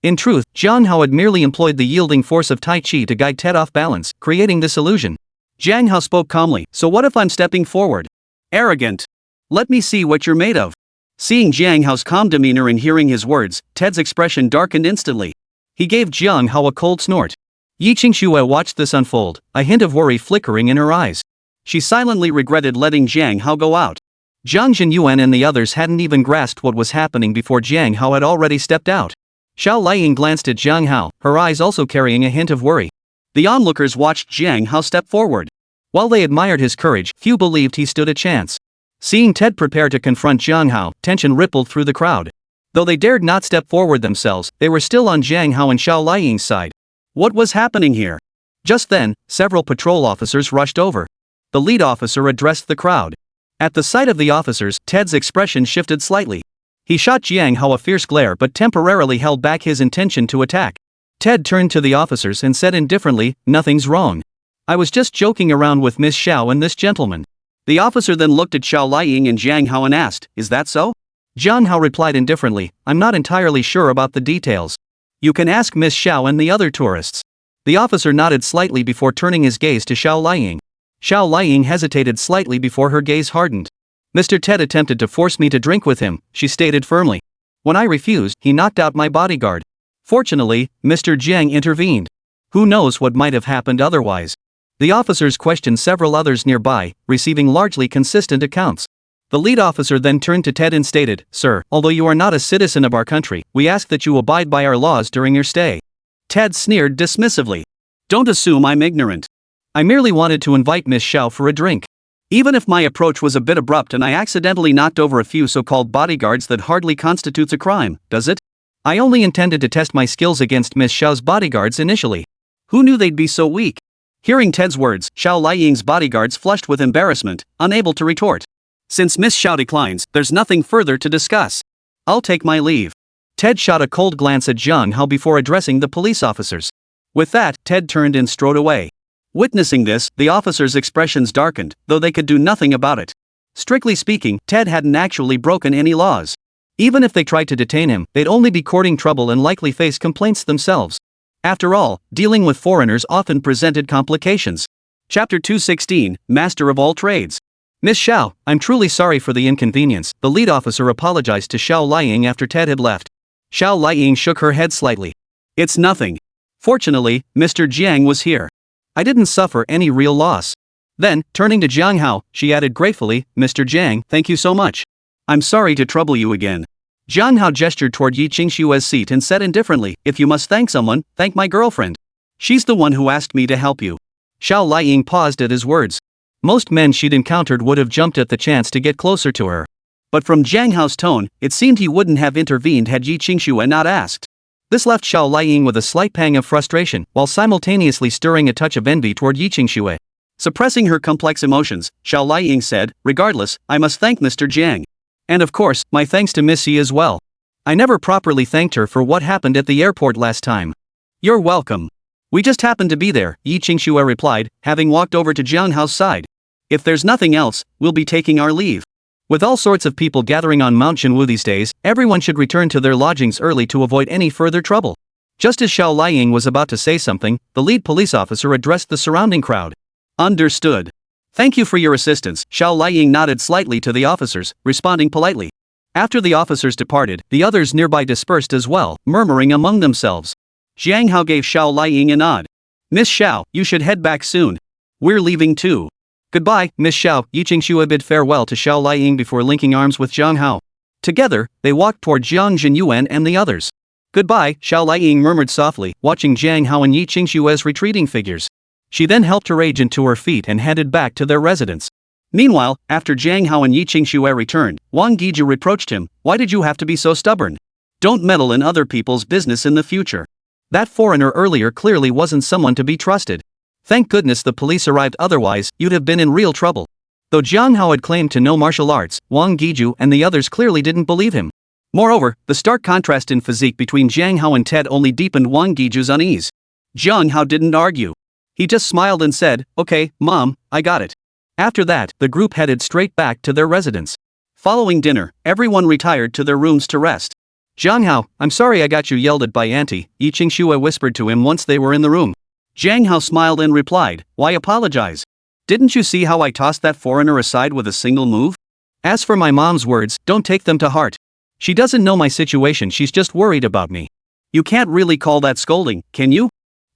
In truth, Zhang Hao had merely employed the yielding force of Tai Chi to guide Ted off balance, creating this illusion. Zhang Hao spoke calmly, so what if I'm stepping forward? Arrogant. Let me see what you're made of. Seeing Zhang Hao's calm demeanor and hearing his words, Ted's expression darkened instantly. He gave Zhang Hao a cold snort. Yi Qingxue watched this unfold, a hint of worry flickering in her eyes. She silently regretted letting Zhang Hao go out. Zhang Jinyuan and the others hadn't even grasped what was happening before Zhang Hao had already stepped out. Xiao Liang glanced at Zhang Hao, her eyes also carrying a hint of worry. The onlookers watched Zhang Hao step forward. While they admired his courage, few believed he stood a chance. Seeing Ted prepare to confront Zhang Hao, tension rippled through the crowd. Though they dared not step forward themselves, they were still on Zhang Hao and Xiao Liang's side. What was happening here? Just then, several patrol officers rushed over. The lead officer addressed the crowd. At the sight of the officers, Ted's expression shifted slightly. He shot Zhang Hao a fierce glare but temporarily held back his intention to attack. Ted turned to the officers and said indifferently, "Nothing's wrong. I was just joking around with Miss Xiao and this gentleman." The officer then looked at Xiao Liang and Zhang Hao and asked, "Is that so?" Zhang Hao replied indifferently, "I'm not entirely sure about the details. You can ask Miss Xiao and the other tourists." The officer nodded slightly before turning his gaze to Xiao Liang. Xiao Liang hesitated slightly before her gaze hardened. "Mr. Ted attempted to force me to drink with him," she stated firmly. When I refused, he knocked out my bodyguard. Fortunately, Mr. Jiang intervened. Who knows what might have happened otherwise? The officers questioned several others nearby, receiving largely consistent accounts. The lead officer then turned to Ted and stated, "Sir, although you are not a citizen of our country, we ask that you abide by our laws during your stay." Ted sneered dismissively. Don't assume I'm ignorant. I merely wanted to invite Miss Xiao for a drink. Even if my approach was a bit abrupt and I accidentally knocked over a few so-called bodyguards, that hardly constitutes a crime, does it? I only intended to test my skills against Miss Xiao's bodyguards initially. Who knew they'd be so weak? Hearing Ted's words, Xiao Liying's bodyguards flushed with embarrassment, unable to retort. Since Miss Xiao declines, there's nothing further to discuss. I'll take my leave. Ted shot a cold glance at Jiang Hao before addressing the police officers. With that, Ted turned and strode away. Witnessing this, the officers' expressions darkened, though they could do nothing about it. Strictly speaking, Ted hadn't actually broken any laws. Even if they tried to detain him, they'd only be courting trouble and likely face complaints themselves. After all, dealing with foreigners often presented complications. Chapter 216, Master of All Trades. Miss Xiao, I'm truly sorry for the inconvenience. The lead officer apologized to Xiao Liying after Ted had left. Xiao Liying shook her head slightly. It's nothing. Fortunately, Mr. Jiang was here. I didn't suffer any real loss. Then, turning to Jiang Hao, she added gratefully, Mr. Jiang, thank you so much. I'm sorry to trouble you again. Jiang Hao gestured toward Yi Qingshue's seat and said indifferently, if you must thank someone, thank my girlfriend. She's the one who asked me to help you. Xiao Liying paused at his words. Most men she'd encountered would have jumped at the chance to get closer to her. But from Jiang Hao's tone, it seemed he wouldn't have intervened had Yi Qingxue not asked. This left Xiao Liying with a slight pang of frustration, while simultaneously stirring a touch of envy toward Yi Qingxue. Suppressing her complex emotions, Xiao Liying said, regardless, I must thank Mr. Jiang. And of course, my thanks to Miss Yi as well. I never properly thanked her for what happened at the airport last time. You're welcome. We just happened to be there, Yi Qingxue replied, having walked over to Jiang Hao's side. If there's nothing else, we'll be taking our leave. With all sorts of people gathering on Mount Jinwu these days, everyone should return to their lodgings early to avoid any further trouble. Just as Xiao Liying was about to say something, the lead police officer addressed the surrounding crowd. Understood. Thank you for your assistance. Xiao Liying nodded slightly to the officers, responding politely. After the officers departed, the others nearby dispersed as well, murmuring among themselves. Jiang Hao gave Xiao Liying a nod. Miss Xiao, you should head back soon. We're leaving too. Goodbye, Miss Xiao. Yi Qingxue bid farewell to Xiao Liying before linking arms with Jiang Hao. Together, they walked toward Jiang Jinyuan and the others. Goodbye, Xiao Liying murmured softly, watching Jiang Hao and Yi Qingshue's retreating figures. She then helped her agent to her feet and headed back to their residence. Meanwhile, after Jiang Hao and Yi Qingxue returned, Wang Guiju reproached him, why did you have to be so stubborn? Don't meddle in other people's business in the future. That foreigner earlier clearly wasn't someone to be trusted. Thank goodness the police arrived, otherwise, you'd have been in real trouble. Though Jiang Hao had claimed to know martial arts, Wang Guiju and the others clearly didn't believe him. Moreover, the stark contrast in physique between Jiang Hao and Ted only deepened Wang Guiju's unease. Jiang Hao didn't argue. He just smiled and said, okay, Mom, I got it. After that, the group headed straight back to their residence. Following dinner, everyone retired to their rooms to rest. Jiang Hao, I'm sorry I got you yelled at by Auntie, Yi Qingxue whispered to him once they were in the room. Jiang Hao smiled and replied, why apologize? Didn't you see how I tossed that foreigner aside with a single move? As for my mom's words, don't take them to heart. She doesn't know my situation, she's just worried about me. You can't really call that scolding, can you?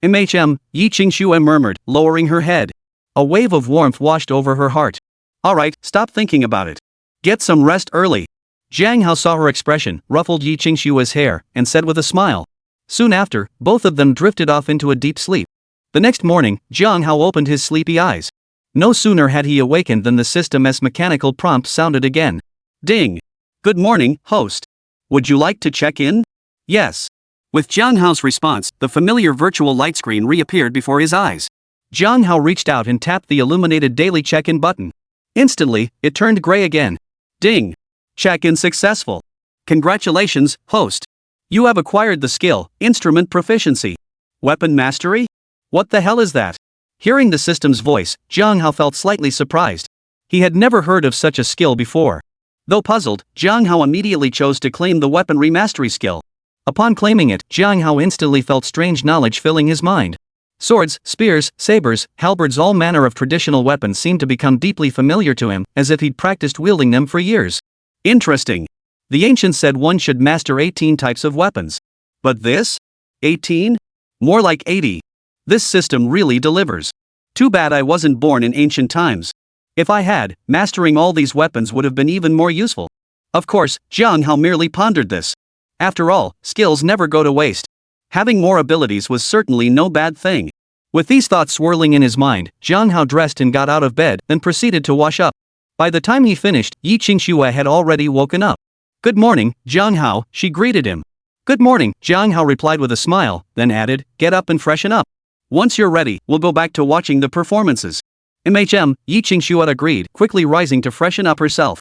Yi Qingxue murmured, lowering her head. A wave of warmth washed over her heart. Alright, stop thinking about it. Get some rest early. Jiang Hao saw her expression, ruffled Yi Qingshue's hair, and said with a smile. Soon after, both of them drifted off into a deep sleep. The next morning, Jiang Hao opened his sleepy eyes. No sooner had he awakened than the system's mechanical prompt sounded again. Ding! Good morning, host. Would you like to check in? Yes. With Jiang Hao's response, the familiar virtual light screen reappeared before his eyes. Jiang Hao reached out and tapped the illuminated daily check-in button. Instantly, it turned gray again. Ding! Check-in successful. Congratulations, host. You have acquired the skill, Instrument Proficiency. Weapon Mastery? What the hell is that? Hearing the system's voice, Jiang Hao felt slightly surprised. He had never heard of such a skill before. Though puzzled, Jiang Hao immediately chose to claim the weaponry mastery skill. Upon claiming it, Jiang Hao instantly felt strange knowledge filling his mind. Swords, spears, sabers, halberds, all manner of traditional weapons seemed to become deeply familiar to him, as if he'd practiced wielding them for years. Interesting. The ancients said one should master 18 types of weapons. But this? 18? More like 80. This system really delivers. Too bad I wasn't born in ancient times. If I had, mastering all these weapons would have been even more useful. Of course, Jiang Hao merely pondered this. After all, skills never go to waste. Having more abilities was certainly no bad thing. With these thoughts swirling in his mind, Jiang Hao dressed and got out of bed, then proceeded to wash up. By the time he finished, Yi Qingxue had already woken up. "Good morning, Jiang Hao," she greeted him. "Good morning," Jiang Hao replied with a smile, then added, "Get up and freshen up. Once you're ready, we'll go back to watching the performances." Yi Qingxue agreed, quickly rising to freshen up herself.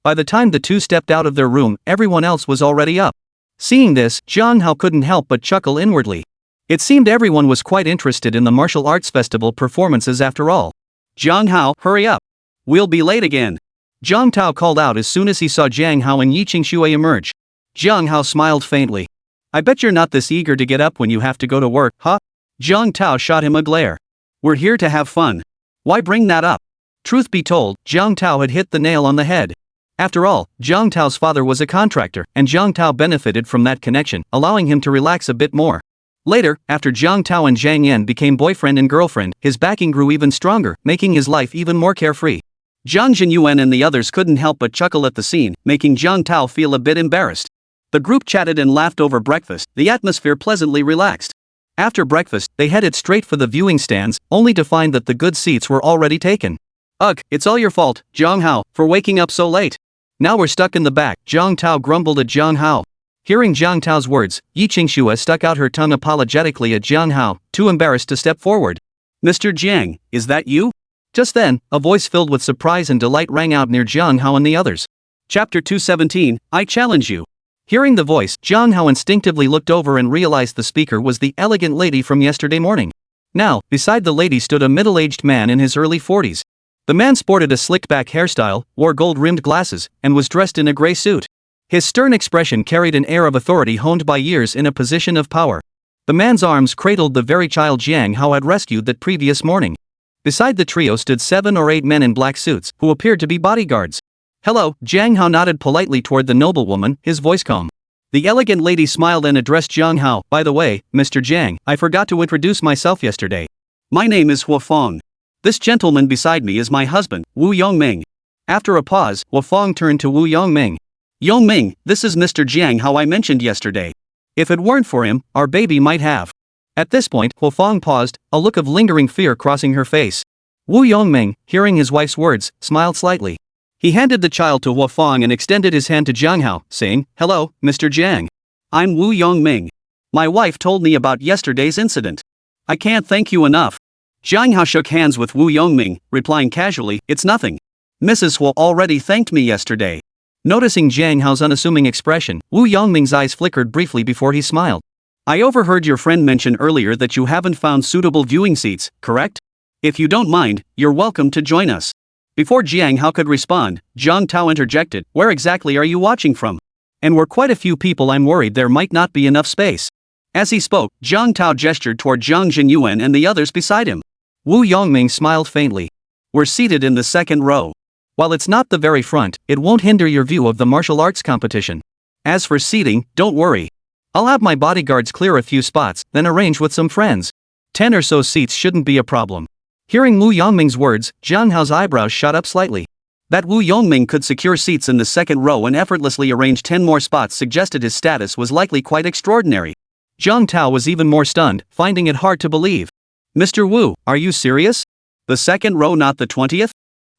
By the time the two stepped out of their room, everyone else was already up. Seeing this, Jiang Hao couldn't help but chuckle inwardly. It seemed everyone was quite interested in the martial arts festival performances after all. "Jiang Hao, hurry up. We'll be late again," Jiang Tao called out as soon as he saw Jiang Hao and Yi Qingxue emerge. Jiang Hao smiled faintly. "I bet you're not this eager to get up when you have to go to work, huh?" Jiang Tao shot him a glare. "We're here to have fun. Why bring that up?" Truth be told, Jiang Tao had hit the nail on the head. After all, Jiang Tao's father was a contractor, and Jiang Tao benefited from that connection, allowing him to relax a bit more. Later, after Jiang Tao and Zhang Yan became boyfriend and girlfriend, his backing grew even stronger, making his life even more carefree. Zhang Jinyuan and the others couldn't help but chuckle at the scene, making Jiang Tao feel a bit embarrassed. The group chatted and laughed over breakfast, the atmosphere pleasantly relaxed. After breakfast, they headed straight for the viewing stands, only to find that the good seats were already taken. "Ugh, it's all your fault, Jiang Hao, for waking up so late. Now we're stuck in the back," Jiang Tao grumbled at Jiang Hao. Hearing Jiang Tao's words, Yi Qingxue stuck out her tongue apologetically at Jiang Hao, too embarrassed to step forward. "Mr. Jiang, is that you?" Just then, a voice filled with surprise and delight rang out near Jiang Hao and the others. Chapter 217, I Challenge You. Hearing the voice, Jiang Hao instinctively looked over and realized the speaker was the elegant lady from yesterday morning. Now, beside the lady stood a middle-aged man in his early 40s. The man sported a slicked-back hairstyle, wore gold-rimmed glasses, and was dressed in a gray suit. His stern expression carried an air of authority honed by years in a position of power. The man's arms cradled the very child Jiang Hao had rescued that previous morning. Beside the trio stood 7 or 8 men in black suits, who appeared to be bodyguards. "Hello," Jiang Hao nodded politely toward the noblewoman, his voice calm. The elegant lady smiled and addressed Jiang Hao. "By the way, Mr. Jiang, I forgot to introduce myself yesterday. My name is Huafeng. This gentleman beside me is my husband, Wu Yongming." After a pause, Huafeng turned to Wu Yongming. "Yongming, this is Mr. Jiang Hao I mentioned yesterday. If it weren't for him, our baby might have." At this point, Huafeng paused, a look of lingering fear crossing her face. Wu Yongming, hearing his wife's words, smiled slightly. He handed the child to Huafeng and extended his hand to Jiang Hao, saying, "Hello, Mr. Jiang. I'm Wu Yongming. My wife told me about yesterday's incident. I can't thank you enough." Jiang Hao shook hands with Wu Yongming, replying casually, "It's nothing. Mrs. Hua already thanked me yesterday." Noticing Jiang Hao's unassuming expression, Wu Yongming's eyes flickered briefly before he smiled. "I overheard your friend mention earlier that you haven't found suitable viewing seats, correct? If you don't mind, you're welcome to join us." Before Jiang Hao could respond, Jiang Tao interjected, "Where exactly are you watching from? And we're quite a few people, I'm worried there might not be enough space." As he spoke, Jiang Tao gestured toward Zhang Jinyuan and the others beside him. Wu Yongming smiled faintly. "We're seated in the second row. While it's not the very front, it won't hinder your view of the martial arts competition. As for seating, don't worry. I'll have my bodyguards clear a few spots, then arrange with some friends. 10 or so seats shouldn't be a problem." Hearing Wu Yongming's words, Jiang Hao's eyebrows shot up slightly. That Wu Yongming could secure seats in the second row and effortlessly arrange 10 more spots suggested his status was likely quite extraordinary. Jiang Tao was even more stunned, finding it hard to believe. "Mr. Wu, are you serious? The second row, not the 20th?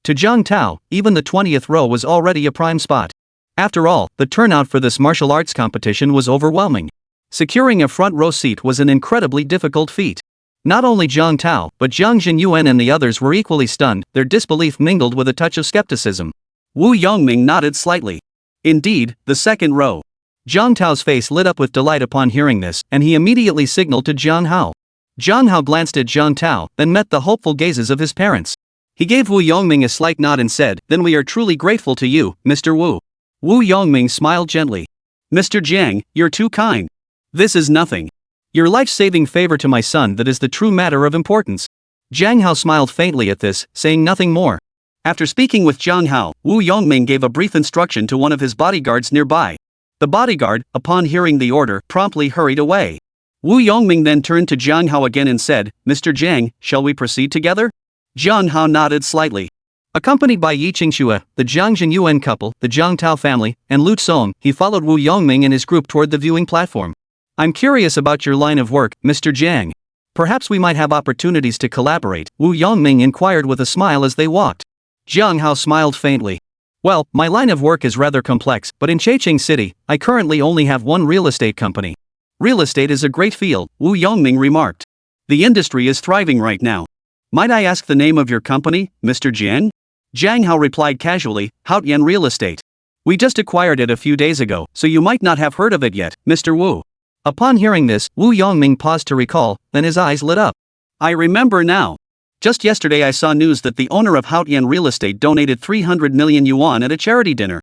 To Jiang Tao, even the 20th row was already a prime spot. After all, the turnout for this martial arts competition was overwhelming. Securing a front row seat was an incredibly difficult feat. Not only Jiang Tao, but Zhang Jinyuan and the others were equally stunned, their disbelief mingled with a touch of skepticism. Wu Yongming nodded slightly. "Indeed, the second row." Jiang Tao's face lit up with delight upon hearing this, and he immediately signaled to Jiang Hao. Jiang Hao glanced at Jiang Tao, then met the hopeful gazes of his parents. He gave Wu Yongming a slight nod and said, "Then we are truly grateful to you, Mr. Wu." Wu Yongming smiled gently. "Mr. Jiang, you're too kind. This is nothing. Your life-saving favor to my son that is the true matter of importance." Jiang Hao smiled faintly at this, saying nothing more. After speaking with Jiang Hao, Wu Yongming gave a brief instruction to one of his bodyguards nearby. The bodyguard, upon hearing the order, promptly hurried away. Wu Yongming then turned to Jiang Hao again and said, "Mr. Jiang, shall we proceed together?" Jiang Hao nodded slightly. Accompanied by Yi Qingxue, the Jiang Jinyuan couple, the Jiang Tao family, and Lu Song, he followed Wu Yongming and his group toward the viewing platform. "I'm curious about your line of work, Mr. Jiang. Perhaps we might have opportunities to collaborate," Wu Yongming inquired with a smile as they walked. Jiang Hao smiled faintly. "Well, my line of work is rather complex, but in Checheng City, I currently only have one real estate company." "Real estate is a great field," Wu Yongming remarked. "The industry is thriving right now. Might I ask the name of your company, Mr. Jiang?" Jiang Hao replied casually, "Haotian Real Estate. We just acquired it a few days ago, so you might not have heard of it yet, Mr. Wu." Upon hearing this, Wu Yongming paused to recall, then his eyes lit up. "I remember now. Just yesterday I saw news that the owner of Haotian Real Estate donated 300 million yuan at a charity dinner."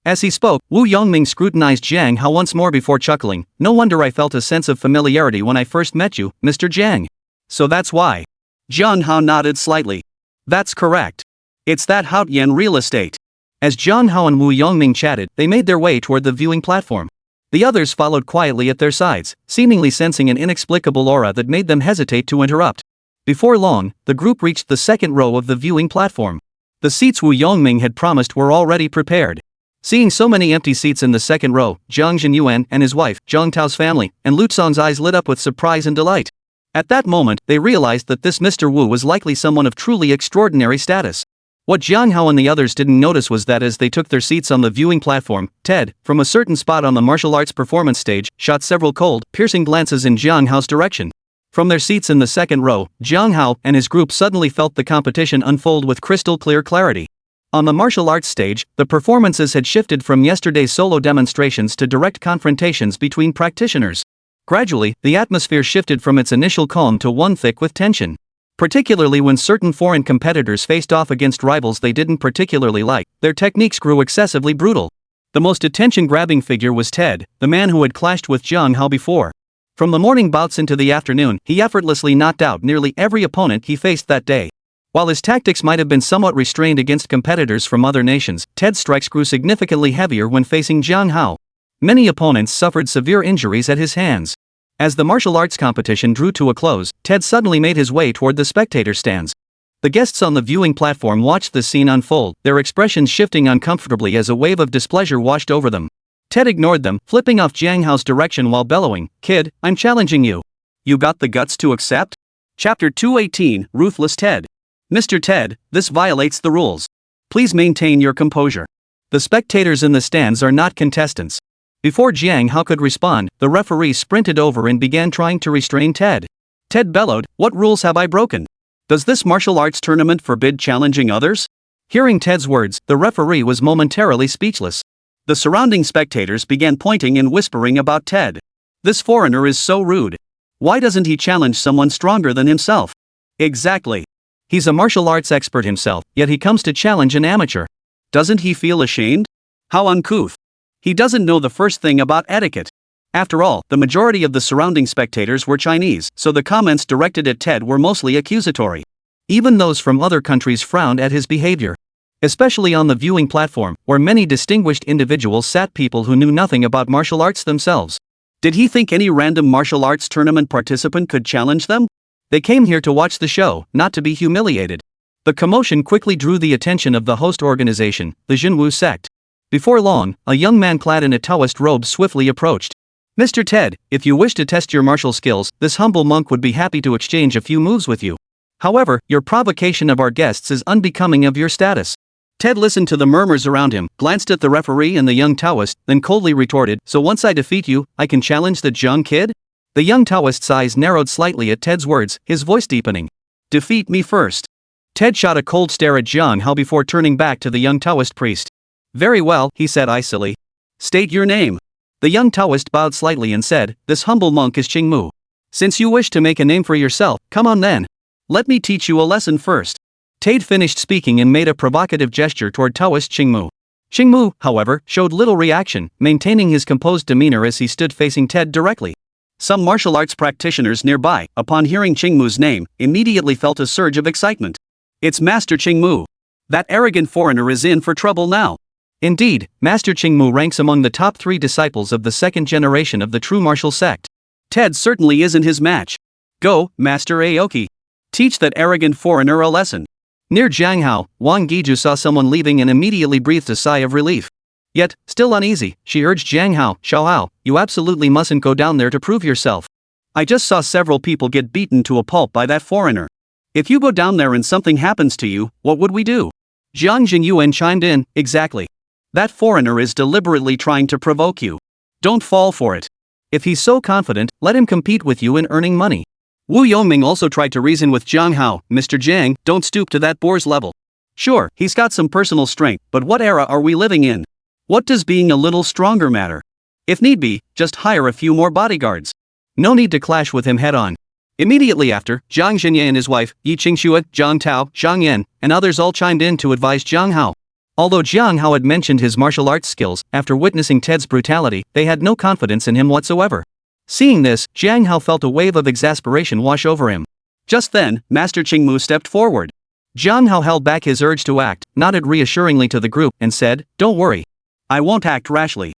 As he spoke, Wu Yongming scrutinized Jiang Hao once more before chuckling. "No wonder I felt a sense of familiarity when I first met you, Mr. Jiang. So that's why." Jiang Hao nodded slightly. "That's correct. It's that Haotian Real Estate." As Jiang Hao and Wu Yongming chatted, they made their way toward the viewing platform. The others followed quietly at their sides, seemingly sensing an inexplicable aura that made them hesitate to interrupt. Before long, the group reached the second row of the viewing platform. The seats Wu Yongming had promised were already prepared. Seeing so many empty seats in the second row, Jiang Jinyuan and his wife, Jiang Tao's family, and Lu Song's eyes lit up with surprise and delight. At that moment, they realized that this Mr. Wu was likely someone of truly extraordinary status. What Jiang Hao and the others didn't notice was that as they took their seats on the viewing platform, Ted, from a certain spot on the martial arts performance stage, shot several cold, piercing glances in Jiang Hao's direction. From their seats in the second row, Jiang Hao and his group suddenly felt the competition unfold with crystal clear clarity. On the martial arts stage, the performances had shifted from yesterday's solo demonstrations to direct confrontations between practitioners. Gradually, the atmosphere shifted from its initial calm to one thick with tension. Particularly when certain foreign competitors faced off against rivals they didn't particularly like, their techniques grew excessively brutal. The most attention-grabbing figure was Ted, the man who had clashed with Jiang Hao before. From the morning bouts into the afternoon, he effortlessly knocked out nearly every opponent he faced that day. While his tactics might have been somewhat restrained against competitors from other nations, Ted's strikes grew significantly heavier when facing Jiang Hao. Many opponents suffered severe injuries at his hands. As the martial arts competition drew to a close, Ted suddenly made his way toward the spectator stands. The guests on the viewing platform watched the scene unfold, their expressions shifting uncomfortably as a wave of displeasure washed over them. Ted ignored them, flipping off Jiang Hao's direction while bellowing, "Kid, I'm challenging you. You got the guts to accept?" Chapter 218, Ruthless Ted. "Mr. Ted, this violates the rules. Please maintain your composure. The spectators in the stands are not contestants." Before Jiang Hao could respond, the referee sprinted over and began trying to restrain Ted. Ted bellowed, "What rules have I broken? Does this martial arts tournament forbid challenging others?" Hearing Ted's words, the referee was momentarily speechless. The surrounding spectators began pointing and whispering about Ted. "This foreigner is so rude. Why doesn't he challenge someone stronger than himself?" "Exactly. He's a martial arts expert himself, yet he comes to challenge an amateur. Doesn't he feel ashamed? How uncouth. He doesn't know the first thing about etiquette." After all, the majority of the surrounding spectators were Chinese, so the comments directed at Ted were mostly accusatory. Even those from other countries frowned at his behavior. Especially on the viewing platform, where many distinguished individuals sat people who knew nothing about martial arts themselves. Did he think any random martial arts tournament participant could challenge them? They came here to watch the show, not to be humiliated. The commotion quickly drew the attention of the host organization, the Jinwu sect. Before long, a young man clad in a Taoist robe swiftly approached. "Mr. Ted, if you wish to test your martial skills, this humble monk would be happy to exchange a few moves with you. However, your provocation of our guests is unbecoming of your status." Ted listened to the murmurs around him, glanced at the referee and the young Taoist, then coldly retorted, "So once I defeat you, I can challenge the Jiang kid?" The young Taoist's eyes narrowed slightly at Ted's words, his voice deepening. "Defeat me first." Ted shot a cold stare at Jiang Hao before turning back to the young Taoist priest. "Very well," he said icily. "State your name." The young Taoist bowed slightly and said, "This humble monk is Qingmu. Since you wish to make a name for yourself, come on then. Let me teach you a lesson first." Ted finished speaking and made a provocative gesture toward Taoist Qingmu. Qingmu, however, showed little reaction, maintaining his composed demeanor as he stood facing Ted directly. Some martial arts practitioners nearby, upon hearing Qingmu's name, immediately felt a surge of excitement. "It's Master Qingmu. That arrogant foreigner is in for trouble now. Indeed, Master Qingmu ranks among the top 3 disciples of the second generation of the true martial sect. Ted certainly isn't his match. Go, Master Aoki. Teach that arrogant foreigner a lesson. Near Jianghao, Wang Giju saw someone leaving and immediately breathed a sigh of relief. Yet, still uneasy, she urged Jianghao, Xiaohao, you absolutely mustn't go down there to prove yourself. I just saw several people get beaten to a pulp by that foreigner. If you go down there and something happens to you, what would we do? Jiang Jinyuan chimed in, exactly. That foreigner is deliberately trying to provoke you. Don't fall for it. If he's so confident, let him compete with you in earning money. Wu Yongming also tried to reason with Jiang Hao, Mr. Jiang, don't stoop to that boor's level. Sure, he's got some personal strength, but what era are we living in? What does being a little stronger matter? If need be, just hire a few more bodyguards. No need to clash with him head-on. Immediately after, Zhang Zhenye and his wife, Yi Qingxue, Zhang Tao, Zhang Yan, and others all chimed in to advise Jiang Hao. Although Jiang Hao had mentioned his martial arts skills, after witnessing Ted's brutality, they had no confidence in him whatsoever. Seeing this, Jiang Hao felt a wave of exasperation wash over him. Just then, Master Qingmu stepped forward. Jiang Hao held back his urge to act, nodded reassuringly to the group, and said, don't worry. I won't act rashly.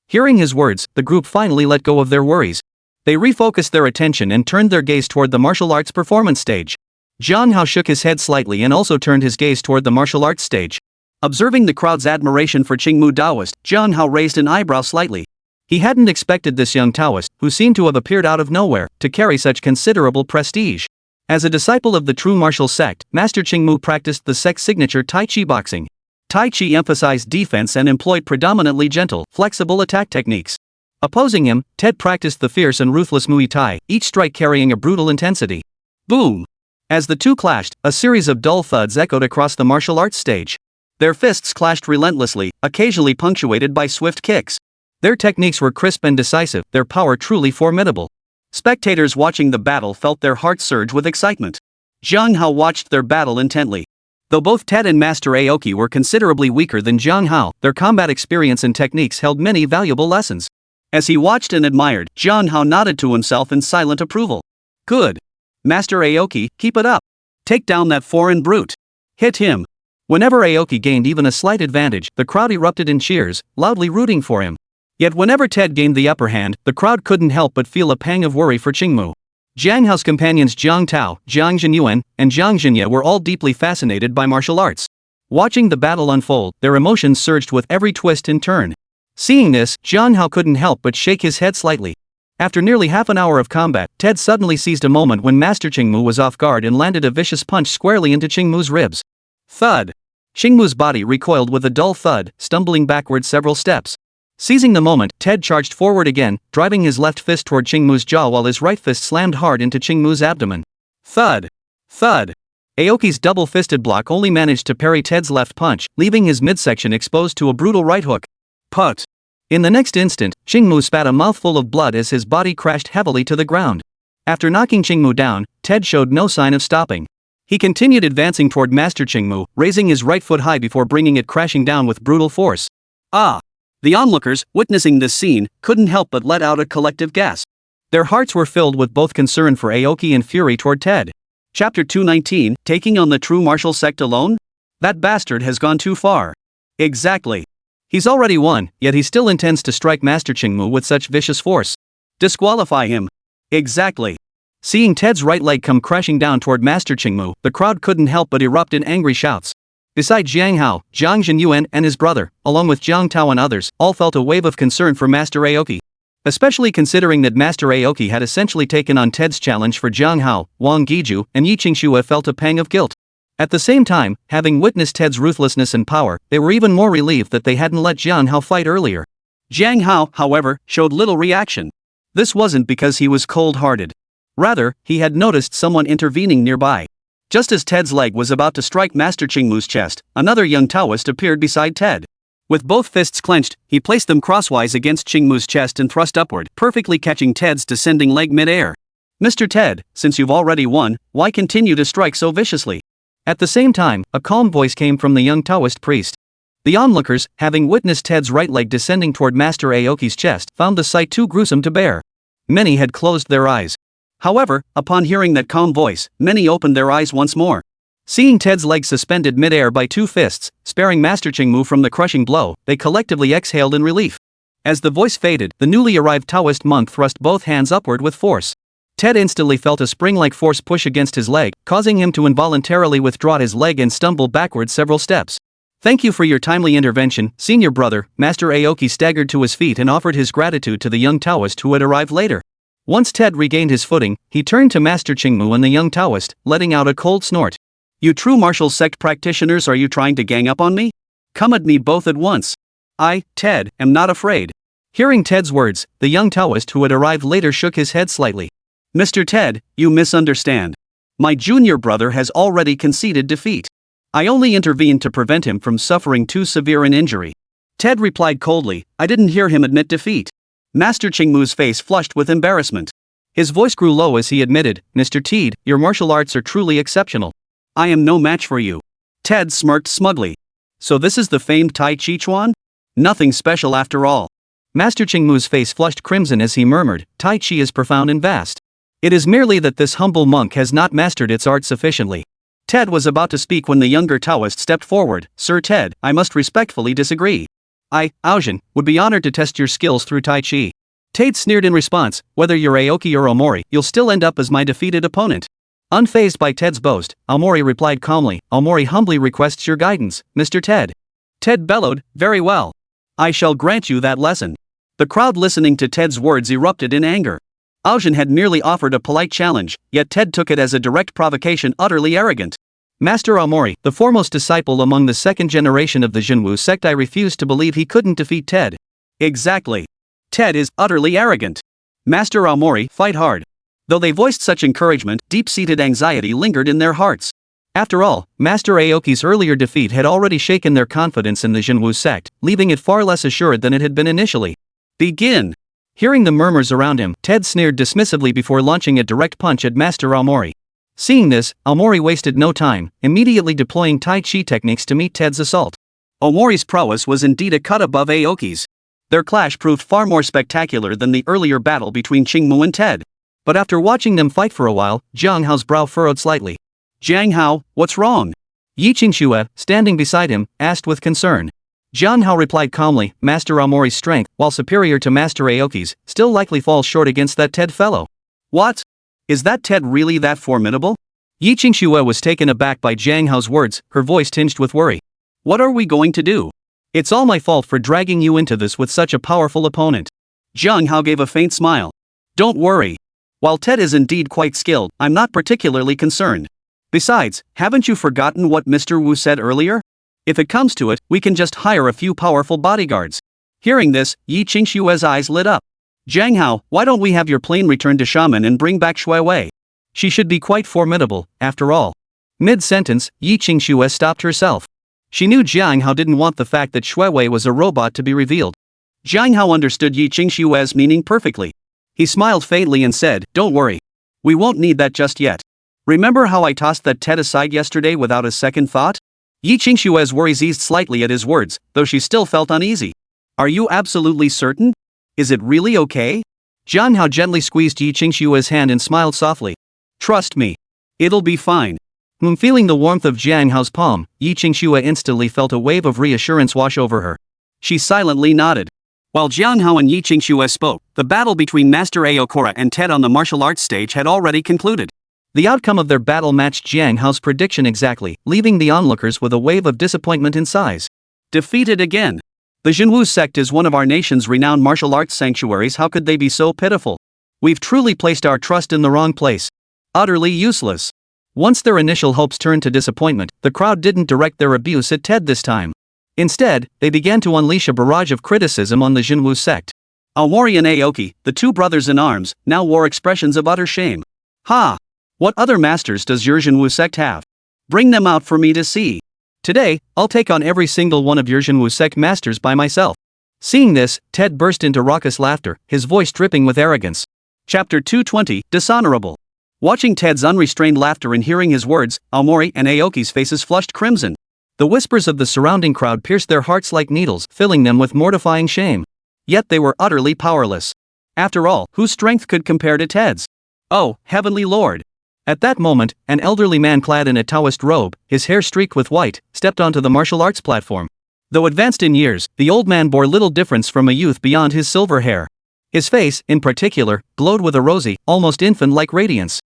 Hearing his words, the group finally let go of their worries. They refocused their attention and turned their gaze toward the martial arts performance stage. Jiang Hao shook his head slightly and also turned his gaze toward the martial arts stage. Observing the crowd's admiration for Qingmu Taoist, Jiang Hao raised an eyebrow slightly. He hadn't expected this young Taoist, who seemed to have appeared out of nowhere, to carry such considerable prestige. As a disciple of the true martial sect, Master Qingmu practiced the sect's signature Tai Chi boxing. Tai Chi emphasized defense and employed predominantly gentle, flexible attack techniques. Opposing him, Ted practiced the fierce and ruthless Muay Thai, each strike carrying a brutal intensity. Boom! As the two clashed, a series of dull thuds echoed across the martial arts stage. Their fists clashed relentlessly, occasionally punctuated by swift kicks. Their techniques were crisp and decisive, their power truly formidable. Spectators watching the battle felt their hearts surge with excitement. Jiang Hao watched their battle intently. Though both Ted and Master Aoki were considerably weaker than Jiang Hao, their combat experience and techniques held many valuable lessons. As he watched and admired, Jiang Hao nodded to himself in silent approval. Good. Master Aoki, keep it up. Take down that foreign brute. Hit him. Whenever Aoki gained even a slight advantage, the crowd erupted in cheers, loudly rooting for him. Yet whenever Ted gained the upper hand, the crowd couldn't help but feel a pang of worry for Qingmu. Jiang Hao's companions Jiang Tao, Jiang Zhenyuan, and Jiang Zhenye were all deeply fascinated by martial arts. Watching the battle unfold, their emotions surged with every twist and turn. Seeing this, Jiang Hao couldn't help but shake his head slightly. After nearly half an hour of combat, Ted suddenly seized a moment when Master Qingmu was off guard and landed a vicious punch squarely into Qingmu's ribs. Thud! Qingmu's body recoiled with a dull thud, stumbling backward several steps. Seizing the moment, Ted charged forward again, driving his left fist toward Qingmu's jaw while his right fist slammed hard into Qingmu's abdomen. Thud! Thud! Aoki's double-fisted block only managed to parry Ted's left punch, leaving his midsection exposed to a brutal right hook. Put! In the next instant, Qingmu spat a mouthful of blood as his body crashed heavily to the ground. After knocking Qingmu down, Ted showed no sign of stopping. He continued advancing toward Master Qingmu, raising his right foot high before bringing it crashing down with brutal force. Ah! The onlookers, witnessing this scene, couldn't help but let out a collective gasp. Their hearts were filled with both concern for Aoki and fury toward Ted. Chapter 219, Taking on the True Martial Sect Alone? That bastard has gone too far. Exactly. He's already won, yet he still intends to strike Master Qingmu with such vicious force. Disqualify him. Exactly. Seeing Ted's right leg come crashing down toward Master Qingmu, the crowd couldn't help but erupt in angry shouts. Besides Jiang Hao, Jiang Zhenyuan and his brother, along with Jiang Tao and others, all felt a wave of concern for Master Aoki. Especially considering that Master Aoki had essentially taken on Ted's challenge for Jiang Hao, Wang Giju, and Yi Qingxue felt a pang of guilt. At the same time, having witnessed Ted's ruthlessness and power, they were even more relieved that they hadn't let Jiang Hao fight earlier. Jiang Hao, however, showed little reaction. This wasn't because he was cold-hearted. Rather, he had noticed someone intervening nearby. Just as Ted's leg was about to strike Master Qingmu's chest, another young Taoist appeared beside Ted. With both fists clenched, he placed them crosswise against Qingmu's chest and thrust upward, perfectly catching Ted's descending leg mid-air. Mr. Ted, since you've already won, why continue to strike so viciously? At the same time, a calm voice came from the young Taoist priest. The onlookers, having witnessed Ted's right leg descending toward Master Aoki's chest, found the sight too gruesome to bear. Many had closed their eyes. However, upon hearing that calm voice, many opened their eyes once more. Seeing Ted's legs suspended mid-air by two fists, sparing Master Chingmu from the crushing blow, they collectively exhaled in relief. As the voice faded, the newly arrived Taoist monk thrust both hands upward with force. Ted instantly felt a spring-like force push against his leg, causing him to involuntarily withdraw his leg and stumble backward several steps. "Thank you for your timely intervention, senior brother." Master Aoki staggered to his feet and offered his gratitude to the young Taoist who had arrived later. Once Ted regained his footing, he turned to Master Chingmu and the young Taoist, letting out a cold snort. "You true martial sect practitioners, are you trying to gang up on me? Come at me both at once. I, Ted, am not afraid." Hearing Ted's words, the young Taoist who had arrived later shook his head slightly. "Mr. Ted, you misunderstand. My junior brother has already conceded defeat. I only intervened to prevent him from suffering too severe an injury." Ted replied coldly, "I didn't hear him admit defeat." Master Chingmu's face flushed with embarrassment. His voice grew low as he admitted, "Mr. Ted, your martial arts are truly exceptional. I am no match for you." Ted smirked smugly. "So this is the famed Tai Chi Chuan? Nothing special after all." Master Chingmu's face flushed crimson as he murmured, "Tai Chi is profound and vast. It is merely that this humble monk has not mastered its art sufficiently." Ted was about to speak when the younger Taoist stepped forward. "Sir Ted, I must respectfully disagree. I, Aojin, would be honored to test your skills through Tai Chi." Ted sneered in response, "Whether you're Aoki or Omori, you'll still end up as my defeated opponent." Unfazed by Ted's boast, Omori replied calmly, "Omori humbly requests your guidance, Mr. Ted." Ted bellowed, "Very well. I shall grant you that lesson." The crowd listening to Ted's words erupted in anger. Aojin had merely offered a polite challenge, yet Ted took it as a direct provocation utterly arrogant. "Master Omori, the foremost disciple among the second generation of the Jinwu sect, I refuse to believe he couldn't defeat Ted." "Exactly. Ted is utterly arrogant. Master Omori, fight hard." Though they voiced such encouragement, deep-seated anxiety lingered in their hearts. After all, Master Aoki's earlier defeat had already shaken their confidence in the Jinwu sect, leaving it far less assured than it had been initially. "Begin." Hearing the murmurs around him, Ted sneered dismissively before launching a direct punch at Master Aomori. Seeing this, Aomori wasted no time, immediately deploying Tai Chi techniques to meet Ted's assault. Omori's prowess was indeed a cut above Aoki's. Their clash proved far more spectacular than the earlier battle between Chingmu and Ted. But after watching them fight for a while, Jiang Hao's brow furrowed slightly. "Jiang Hao, what's wrong?" Yi Qingxue, standing beside him, asked with concern. Jiang Hao replied calmly, "Master Aomori's strength, while superior to Master Aoki's, still likely falls short against that Ted fellow." "What? Is that Ted really that formidable?" Yi Qingxue was taken aback by Jiang Hao's words, her voice tinged with worry. "What are we going to do? It's all my fault for dragging you into this with such a powerful opponent." Jiang Hao gave a faint smile. "Don't worry. While Ted is indeed quite skilled, I'm not particularly concerned. Besides, haven't you forgotten what Mr. Wu said earlier? If it comes to it, we can just hire a few powerful bodyguards." Hearing this, Yi Qingxue's eyes lit up. "Jiang Hao, why don't we have your plane return to Shaman and bring back Shui Wei? She should be quite formidable, after all." Mid-sentence, Yi Qingxue stopped herself. She knew Jiang Hao didn't want the fact that Shui Wei was a robot to be revealed. Jiang Hao understood Yi Qingxue's meaning perfectly. He smiled faintly and said, "Don't worry. We won't need that just yet. Remember how I tossed that Ted aside yesterday without a second thought?" Yi Qingxue's worries eased slightly at his words, though she still felt uneasy. "Are you absolutely certain? Is it really okay?" Jiang Hao gently squeezed Yi Qingxue's hand and smiled softly. "Trust me. It'll be fine." Feeling the warmth of Jiang Hao's palm, Yi Qingxue instantly felt a wave of reassurance wash over her. She silently nodded. While Jiang Hao and Yi Qingxue spoke, the battle between Master Aokora and Ted on the martial arts stage had already concluded. The outcome of their battle matched Jiang Hao's prediction exactly, leaving the onlookers with a wave of disappointment and sighs. "Defeated again. The Jinwu sect is one of our nation's renowned martial arts sanctuaries. How could they be so pitiful? We've truly placed our trust in the wrong place. Utterly useless." Once their initial hopes turned to disappointment, the crowd didn't direct their abuse at Ted this time. Instead, they began to unleash a barrage of criticism on the Jinwu sect. Aomori and Aoki, the two brothers in arms, now wore expressions of utter shame. "Ha! What other masters does your Jinwu sect have? Bring them out for me to see. Today, I'll take on every single one of your Jinwu sect masters by myself." Seeing this, Ted burst into raucous laughter, his voice dripping with arrogance. Chapter 220, Dishonorable. Watching Ted's unrestrained laughter and hearing his words, Aomori and Aoki's faces flushed crimson. The whispers of the surrounding crowd pierced their hearts like needles, filling them with mortifying shame. Yet they were utterly powerless. After all, whose strength could compare to Ted's? Oh, heavenly Lord! At that moment, an elderly man clad in a Taoist robe, his hair streaked with white, stepped onto the martial arts platform. Though advanced in years, the old man bore little difference from a youth beyond his silver hair. His face, in particular, glowed with a rosy, almost infant-like radiance.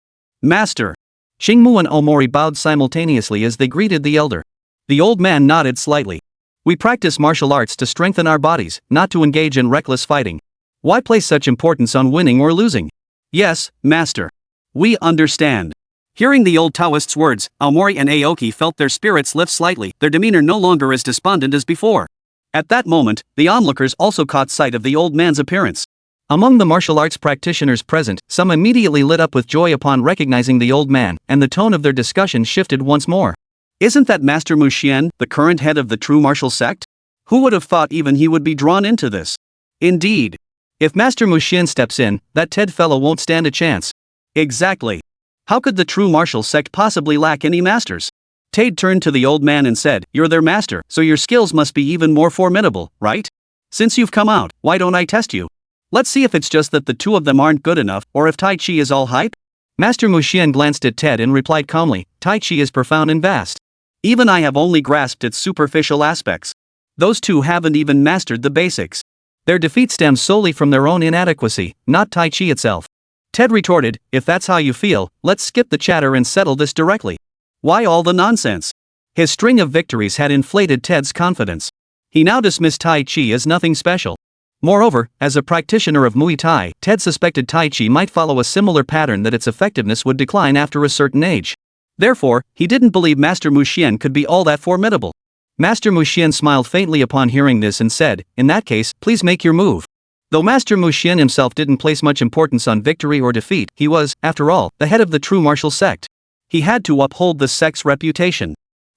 "Master!" Xingmu and Omori bowed simultaneously as they greeted the elder. The old man nodded slightly. "We practice martial arts to strengthen our bodies, not to engage in reckless fighting. Why place such importance on winning or losing?" "Yes, master. We understand." Hearing the old Taoist's words, Aomori and Aoki felt their spirits lift slightly, their demeanor no longer as despondent as before. At that moment, the onlookers also caught sight of the old man's appearance. Among the martial arts practitioners present, some immediately lit up with joy upon recognizing the old man, and the tone of their discussion shifted once more. "Isn't that Master Mu Xian, the current head of the true martial sect? Who would have thought even he would be drawn into this? Indeed. If Master Mu Xian steps in, that Ted fellow won't stand a chance." "Exactly. How could the true martial sect possibly lack any masters?" Ted turned to the old man and said, "You're their master, so your skills must be even more formidable, right? Since you've come out, why don't I test you? Let's see if it's just that the two of them aren't good enough, or if Tai Chi is all hype." Master Mu Xian glanced at Ted and replied calmly, "Tai Chi is profound and vast. Even I have only grasped its superficial aspects. Those two haven't even mastered the basics. Their defeat stems solely from their own inadequacy, not Tai Chi itself." Ted retorted, "If that's how you feel, let's skip the chatter and settle this directly. Why all the nonsense?" His string of victories had inflated Ted's confidence. He now dismissed Tai Chi as nothing special. Moreover, as a practitioner of Muay Thai, Ted suspected Tai Chi might follow a similar pattern, that its effectiveness would decline after a certain age. Therefore, he didn't believe Master Mu Xian could be all that formidable. Master Mu Xian smiled faintly upon hearing this and said, "In that case, please make your move." Though Master Mu Xian himself didn't place much importance on victory or defeat, he was, after all, the head of the true martial sect. He had to uphold the sect's reputation.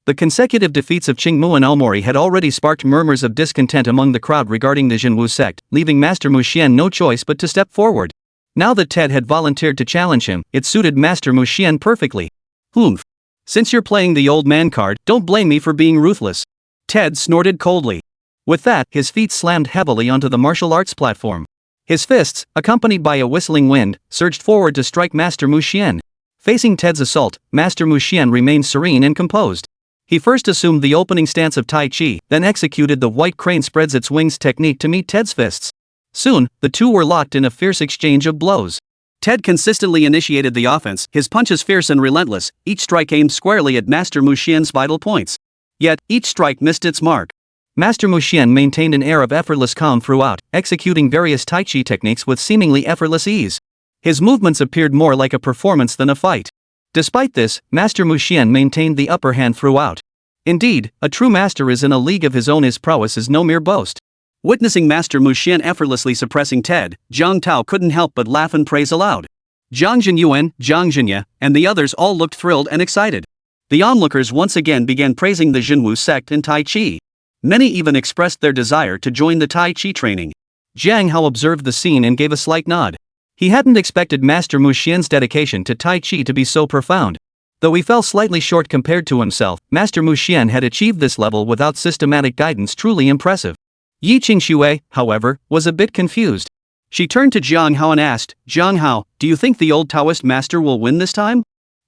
The consecutive defeats of Qingmu and Aomori had already sparked murmurs of discontent among the crowd regarding the Jinwu sect, leaving Master Mu Xian no choice but to step forward. Now that Ted had volunteered to challenge him, it suited Master Mu Xian perfectly. "Humph. Since you're playing the old man card, don't blame me for being ruthless." Ted snorted coldly. With that, his feet slammed heavily onto the martial arts platform. His fists, accompanied by a whistling wind, surged forward to strike Master Mu Xian. Facing Ted's assault, Master Mu Xian remained serene and composed. He first assumed the opening stance of Tai Chi, then executed the white crane spreads its wings technique to meet Ted's fists. Soon, the two were locked in a fierce exchange of blows. Ted consistently initiated the offense, his punches fierce and relentless, each strike aimed squarely at Master Mu Xian's vital points. Yet, each strike missed its mark. Master Mu Xian maintained an air of effortless calm throughout, executing various Tai Chi techniques with seemingly effortless ease. His movements appeared more like a performance than a fight. Despite this, Master Mu Xian maintained the upper hand throughout. Indeed, a true master is in a league of his own. His prowess is no mere boast. Witnessing Master Mu Xian effortlessly suppressing Ted, Zhang Tao couldn't help but laugh and praise aloud. Zhang Jinyuan, Zhang Jinya, and the others all looked thrilled and excited. The onlookers once again began praising the Jinwu sect and Tai Chi. Many even expressed their desire to join the Tai Chi training. Jiang Hao observed the scene and gave a slight nod. He hadn't expected Master Mu Xian's dedication to Tai Chi to be so profound. Though he fell slightly short compared to himself, Master Mu Xian had achieved this level without systematic guidance, truly impressive. Yi Qingxue, however, was a bit confused. She turned to Jiang Hao and asked, "Jiang Hao, do you think the old Taoist master will win this time?"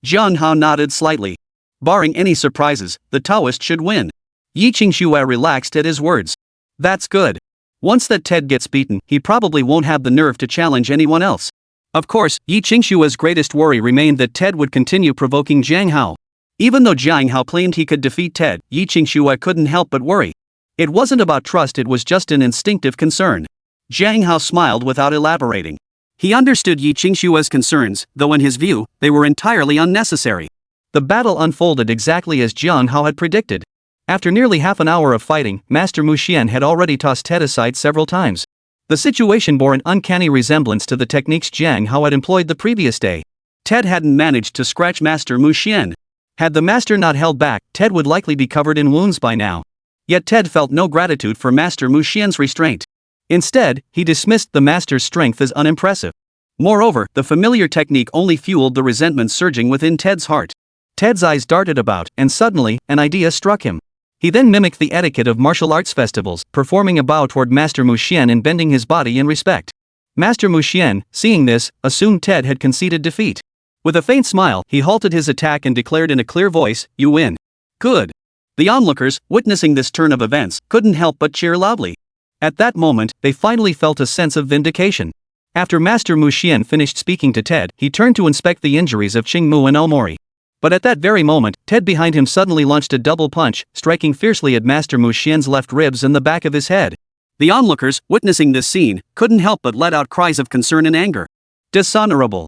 Jiang Hao nodded slightly. Barring any surprises, the Taoist should win. Yi Qingxue relaxed at his words. "That's good. Once that Ted gets beaten, he probably won't have the nerve to challenge anyone else." Of course, Yi Qingxue's greatest worry remained that Ted would continue provoking Jiang Hao. Even though Jiang Hao claimed he could defeat Ted, Yi Qingxue couldn't help but worry. It wasn't about trust, it was just an instinctive concern. Jiang Hao smiled without elaborating. He understood Yi Qingxue's concerns, though in his view, they were entirely unnecessary. The battle unfolded exactly as Jiang Hao had predicted. After nearly half an hour of fighting, Master Mu Xian had already tossed Ted aside several times. The situation bore an uncanny resemblance to the techniques Jiang Hao had employed the previous day. Ted hadn't managed to scratch Master Mu Xian. Had the master not held back, Ted would likely be covered in wounds by now. Yet Ted felt no gratitude for Master Mu Xian's restraint. Instead, he dismissed the master's strength as unimpressive. Moreover, the familiar technique only fueled the resentment surging within Ted's heart. Ted's eyes darted about, and suddenly, an idea struck him. He then mimicked the etiquette of martial arts festivals, performing a bow toward Master Mu Xian and bending his body in respect. Master Mu Xian, seeing this, assumed Ted had conceded defeat. With a faint smile, he halted his attack and declared in a clear voice, "You win." Good. The onlookers, witnessing this turn of events, couldn't help but cheer loudly. At that moment, they finally felt a sense of vindication. After Master Mu Xian finished speaking to Ted, he turned to inspect the injuries of Qingmu and Aomori. But at that very moment, Ted behind him suddenly launched a double punch, striking fiercely at Master Mu Xian's left ribs and the back of his head. The onlookers, witnessing this scene, couldn't help but let out cries of concern and anger. Dishonorable.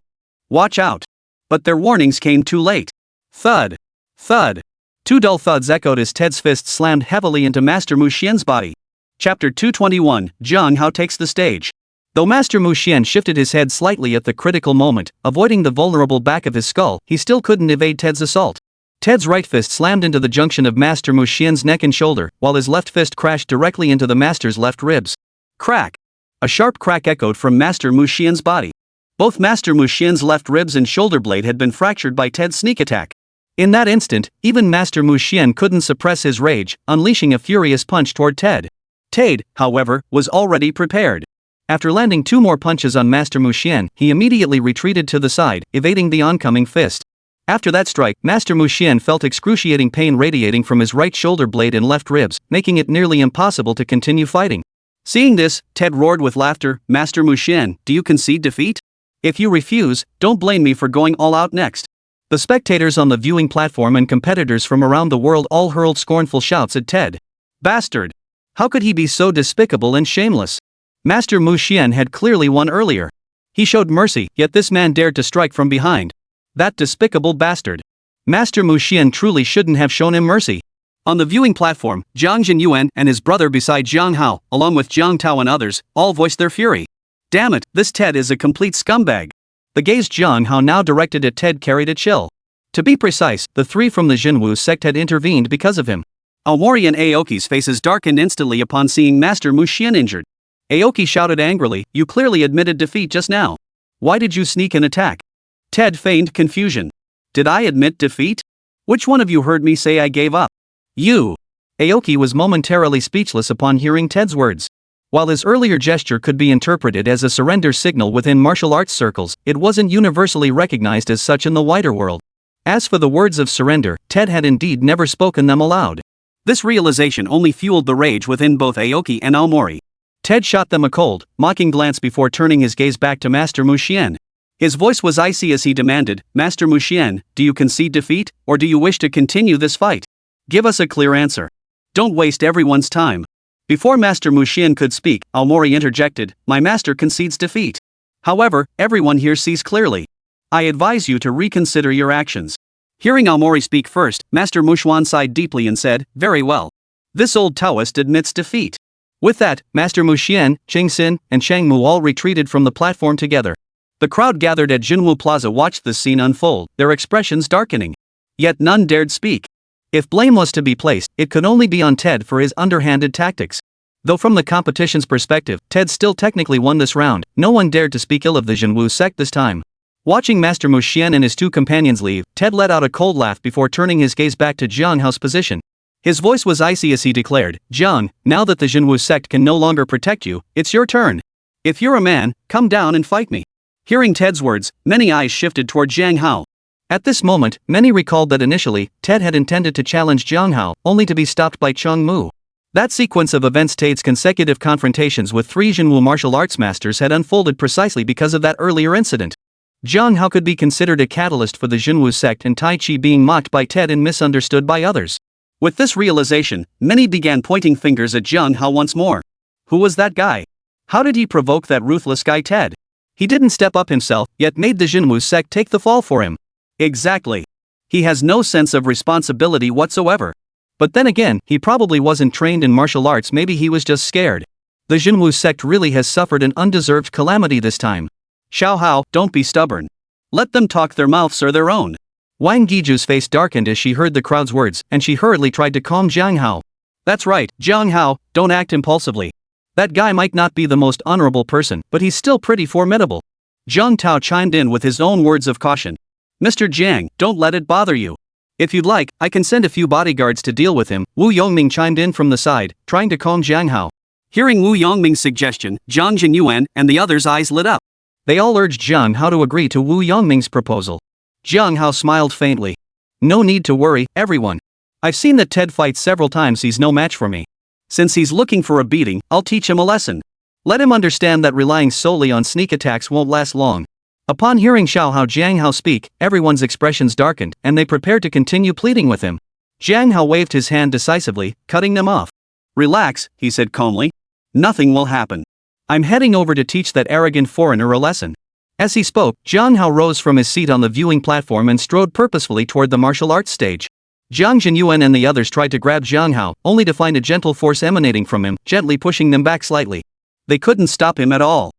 Watch out. But their warnings came too late. Thud. Thud. Two dull thuds echoed as Ted's fist slammed heavily into Master Mu Xian's body. Chapter 221, Zhang Hao takes the stage. Though Master Mu Xian shifted his head slightly at the critical moment, avoiding the vulnerable back of his skull, he still couldn't evade Ted's assault. Ted's right fist slammed into the junction of Master Mu Xian's neck and shoulder, while his left fist crashed directly into the Master's left ribs. Crack! A sharp crack echoed from Master Mu Xian's body. Both Master Mu Xian's left ribs and shoulder blade had been fractured by Ted's sneak attack. In that instant, even Master Mu Xian couldn't suppress his rage, unleashing a furious punch toward Ted. Ted, however, was already prepared. After landing two more punches on Master Mu Xian, he immediately retreated to the side, evading the oncoming fist. After that strike, Master Mu Xian felt excruciating pain radiating from his right shoulder blade and left ribs, making it nearly impossible to continue fighting. Seeing this, Ted roared with laughter, "Master Mu Xian, do you concede defeat? If you refuse, don't blame me for going all out next." The spectators on the viewing platform and competitors from around the world all hurled scornful shouts at Ted. Bastard! How could he be so despicable and shameless? Master Mu Xian had clearly won earlier. He showed mercy, yet this man dared to strike from behind. That despicable bastard. Master Mu Xian truly shouldn't have shown him mercy. On the viewing platform, Jiang Jinyuan and his brother beside Zhang Hao, along with Jiang Tao and others, all voiced their fury. Damn it, this Ted is a complete scumbag. The gaze Zhang Hao now directed at Ted carried a chill. To be precise, the three from the Jinwu sect had intervened because of him. Aomori and Aoki's faces darkened instantly upon seeing Master Mu Xian injured. Aoki shouted angrily, "You clearly admitted defeat just now. Why did you sneak an attack?" Ted feigned confusion. "Did I admit defeat? Which one of you heard me say I gave up?" "You." Aoki was momentarily speechless upon hearing Ted's words. While his earlier gesture could be interpreted as a surrender signal within martial arts circles, it wasn't universally recognized as such in the wider world. As for the words of surrender, Ted had indeed never spoken them aloud. This realization only fueled the rage within both Aoki and Aomori. Ted shot them a cold, mocking glance before turning his gaze back to Master Mu Xian. His voice was icy as he demanded, "Master Mu Xian, do you concede defeat, or do you wish to continue this fight? Give us a clear answer. Don't waste everyone's time." Before Master Mu Xian could speak, Aomori interjected, "My master concedes defeat. However, everyone here sees clearly. I advise you to reconsider your actions." Hearing Aomori speak first, Master Mu Xuan sighed deeply and said, "Very well. This old Taoist admits defeat." With that, Master Mu Xian, Qing Xin, and Shang Mu all retreated from the platform together. The crowd gathered at Jinwu Plaza watched the scene unfold, their expressions darkening. Yet none dared speak. If blame was to be placed, it could only be on Ted for his underhanded tactics. Though from the competition's perspective, Ted still technically won this round, no one dared to speak ill of the Jinwu sect this time. Watching Master Mu Xian and his two companions leave, Ted let out a cold laugh before turning his gaze back to Jiang Hao's position. His voice was icy as he declared, "Jiang, now that the Jinwu sect can no longer protect you, it's your turn. If you're a man, come down and fight me." Hearing Ted's words, many eyes shifted toward Jiang Hao. At this moment, many recalled that initially, Ted had intended to challenge Jiang Hao, only to be stopped by Cheng Mu. That sequence of events, Ted's consecutive confrontations with three Jinwu martial arts masters, had unfolded precisely because of that earlier incident. Jiang Hao could be considered a catalyst for the Jinwu sect and Tai Chi being mocked by Ted and misunderstood by others. With this realization, many began pointing fingers at Jiang Hao once more. Who was that guy? How did he provoke that ruthless guy Ted? He didn't step up himself, yet made the Jinwu sect take the fall for him. Exactly. He has no sense of responsibility whatsoever. But then again, he probably wasn't trained in martial arts, maybe he was just scared. The Jinwu sect really has suffered an undeserved calamity this time. Xiao Hao, don't be stubborn. Let them talk, their mouths are their own. Wang Giju's face darkened as she heard the crowd's words, and she hurriedly tried to calm Jiang Hao. That's right, Jiang Hao, don't act impulsively. That guy might not be the most honorable person, but he's still pretty formidable. Jiang Tao chimed in with his own words of caution. Mr. Jiang, don't let it bother you. If you'd like, I can send a few bodyguards to deal with him. Wu Yongming chimed in from the side, trying to calm Jiang Hao. Hearing Wu Yongming's suggestion, Jiang Jinyuan and the others' eyes lit up. They all urged Jiang Hao to agree to Wu Yongming's proposal. Jiang Hao smiled faintly. No need to worry, everyone. I've seen that Ted fight several times, he's no match for me. Since he's looking for a beating, I'll teach him a lesson. Let him understand that relying solely on sneak attacks won't last long. Upon hearing Jiang Hao speak, everyone's expressions darkened, and they prepared to continue pleading with him. Jiang Hao waved his hand decisively, cutting them off. Relax, he said calmly. Nothing will happen. I'm heading over to teach that arrogant foreigner a lesson. As he spoke, Jiang Hao rose from his seat on the viewing platform and strode purposefully toward the martial arts stage. Jiang Jinyuan and the others tried to grab Jiang Hao, only to find a gentle force emanating from him, gently pushing them back slightly. They couldn't stop him at all.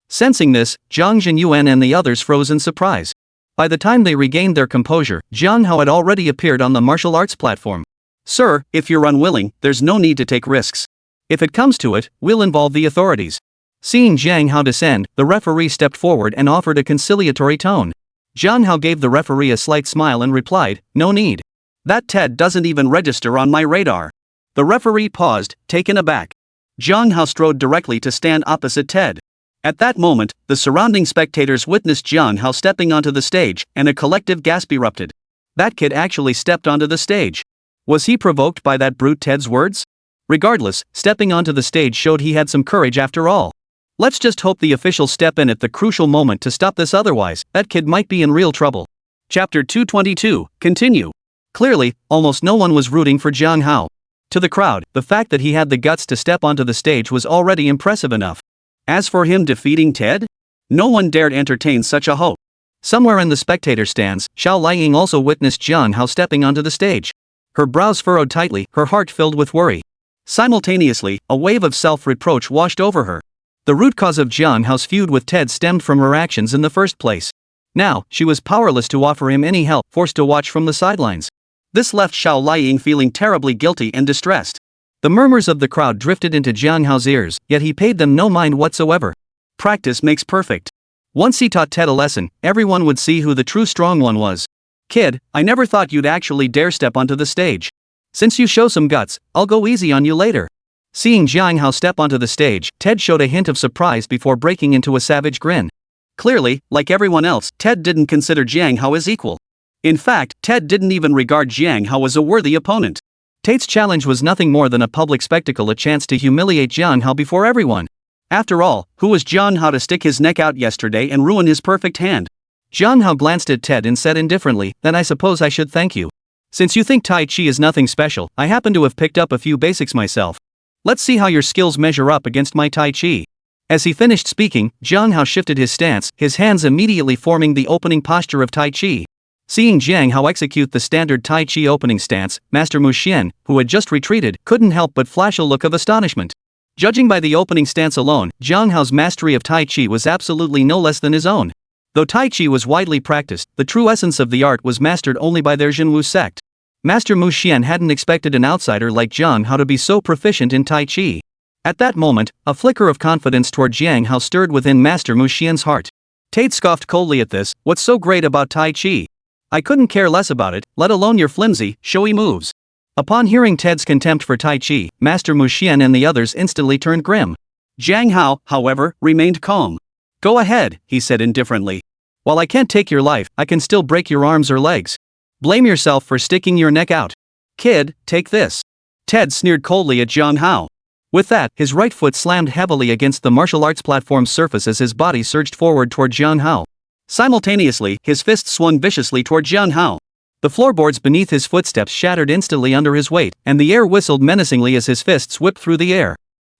Sensing this, Jiang Jinyuan and the others froze in surprise. By the time they regained their composure, Jiang Hao had already appeared on the martial arts platform. Sir, if you're unwilling, there's no need to take risks. If it comes to it, we'll involve the authorities. Seeing Jiang Hao descend, the referee stepped forward and offered a conciliatory tone. Jiang Hao gave the referee a slight smile and replied, no need. That Ted doesn't even register on my radar. The referee paused, taken aback. Jiang Hao strode directly to stand opposite Ted. At that moment, the surrounding spectators witnessed Jiang Hao stepping onto the stage, and a collective gasp erupted. That kid actually stepped onto the stage. Was he provoked by that brute Ted's words? Regardless, stepping onto the stage showed he had some courage after all. Let's just hope the officials step in at the crucial moment to stop this, otherwise, that kid might be in real trouble. Chapter 222, Continue. Clearly, almost no one was rooting for Jiang Hao. To the crowd, the fact that he had the guts to step onto the stage was already impressive enough. As for him defeating Ted? No one dared entertain such a hope. Somewhere in the spectator stands, Xiao Liang also witnessed Jiang Hao stepping onto the stage. Her brows furrowed tightly, her heart filled with worry. Simultaneously, a wave of self-reproach washed over her. The root cause of Jiang Hao's feud with Ted stemmed from her actions in the first place. Now, she was powerless to offer him any help, forced to watch from the sidelines. This left Xiao Liang feeling terribly guilty and distressed. The murmurs of the crowd drifted into Jiang Hao's ears, yet he paid them no mind whatsoever. Practice makes perfect. Once he taught Ted a lesson, everyone would see who the true strong one was. Kid, I never thought you'd actually dare step onto the stage. Since you show some guts, I'll go easy on you later. Seeing Jiang Hao step onto the stage, Ted showed a hint of surprise before breaking into a savage grin. Clearly, like everyone else, Ted didn't consider Jiang Hao as equal. In fact, Ted didn't even regard Jiang Hao as a worthy opponent. Ted's challenge was nothing more than a public spectacle, a chance to humiliate Jiang Hao before everyone. After all, who was Jiang Hao to stick his neck out yesterday and ruin his perfect hand? Jiang Hao glanced at Ted and said indifferently, then I suppose I should thank you. Since you think Tai Chi is nothing special, I happen to have picked up a few basics myself. Let's see how your skills measure up against my Tai Chi. As he finished speaking, Jiang Hao shifted his stance, his hands immediately forming the opening posture of Tai Chi. Seeing Jiang Hao execute the standard Tai Chi opening stance, Master Mu Xian, who had just retreated, couldn't help but flash a look of astonishment. Judging by the opening stance alone, Jiang Hao's mastery of Tai Chi was absolutely no less than his own. Though Tai Chi was widely practiced, the true essence of the art was mastered only by their Jinwu sect. Master Mu Xian hadn't expected an outsider like Jiang Hao to be so proficient in Tai Chi. At that moment, a flicker of confidence toward Jiang Hao stirred within Master Mu Xian's heart. Tate scoffed coldly at this, what's so great about Tai Chi? I couldn't care less about it, let alone your flimsy, showy moves. Upon hearing Ted's contempt for Tai Chi, Master Mu Xian and the others instantly turned grim. Jiang Hao, however, remained calm. Go ahead, he said indifferently. While I can't take your life, I can still break your arms or legs. Blame yourself for sticking your neck out. Kid, take this. Ted sneered coldly at Jiang Hao. With that, his right foot slammed heavily against the martial arts platform's surface as his body surged forward toward Jiang Hao. Simultaneously, his fist swung viciously toward Jiang Hao. The floorboards beneath his footsteps shattered instantly under his weight, and the air whistled menacingly as his fists whipped through the air.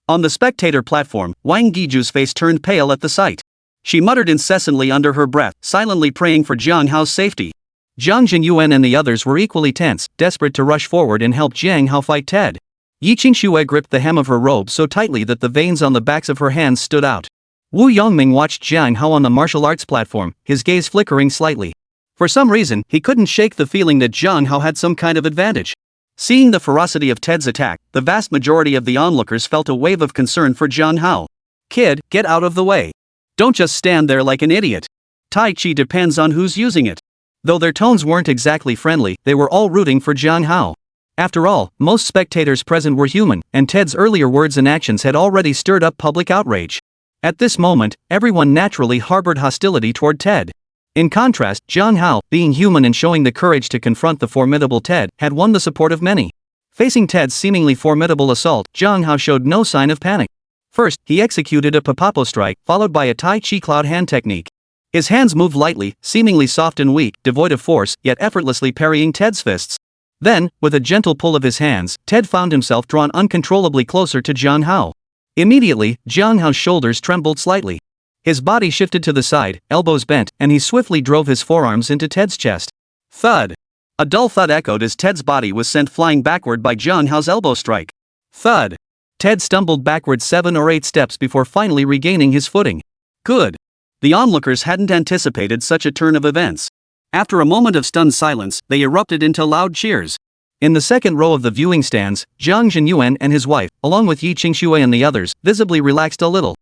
On the spectator platform, Wang Giju's face turned pale at the sight. She muttered incessantly under her breath, silently praying for Jiang Hao's safety. Jiang Jinyuan and the others were equally tense, desperate to rush forward and help Jiang Hao fight Ted. Yi Qingxue gripped the hem of her robe so tightly that the veins on the backs of her hands stood out. Wu Yongming watched Jiang Hao on the martial arts platform, his gaze flickering slightly. For some reason, he couldn't shake the feeling that Jiang Hao had some kind of advantage. Seeing the ferocity of Ted's attack, the vast majority of the onlookers felt a wave of concern for Jiang Hao. Kid, get out of the way. Don't just stand there like an idiot. Tai Chi depends on who's using it. Though their tones weren't exactly friendly, they were all rooting for Jiang Hao. After all, most spectators present were human, and Ted's earlier words and actions had already stirred up public outrage. At this moment, everyone naturally harbored hostility toward Ted. In contrast, Jiang Hao, being human and showing the courage to confront the formidable Ted, had won the support of many. Facing Ted's seemingly formidable assault, Jiang Hao showed no sign of panic. First, he executed a papapo strike, followed by a Tai Chi cloud hand technique. His hands moved lightly, seemingly soft and weak, devoid of force, yet effortlessly parrying Ted's fists. Then, with a gentle pull of his hands, Ted found himself drawn uncontrollably closer to Jiang Hao. Immediately, Jiang Hao's shoulders trembled slightly. His body shifted to the side, elbows bent, and he swiftly drove his forearms into Ted's chest. Thud! A dull thud echoed as Ted's body was sent flying backward by Jiang Hao's elbow strike. Thud! Ted stumbled backward 7 or 8 steps before finally regaining his footing. Good! The onlookers hadn't anticipated such a turn of events. After a moment of stunned silence, they erupted into loud cheers. In the second row of the viewing stands, Jiang Zhenyuan and his wife, along with Yi Qingshui and the others, visibly relaxed a little.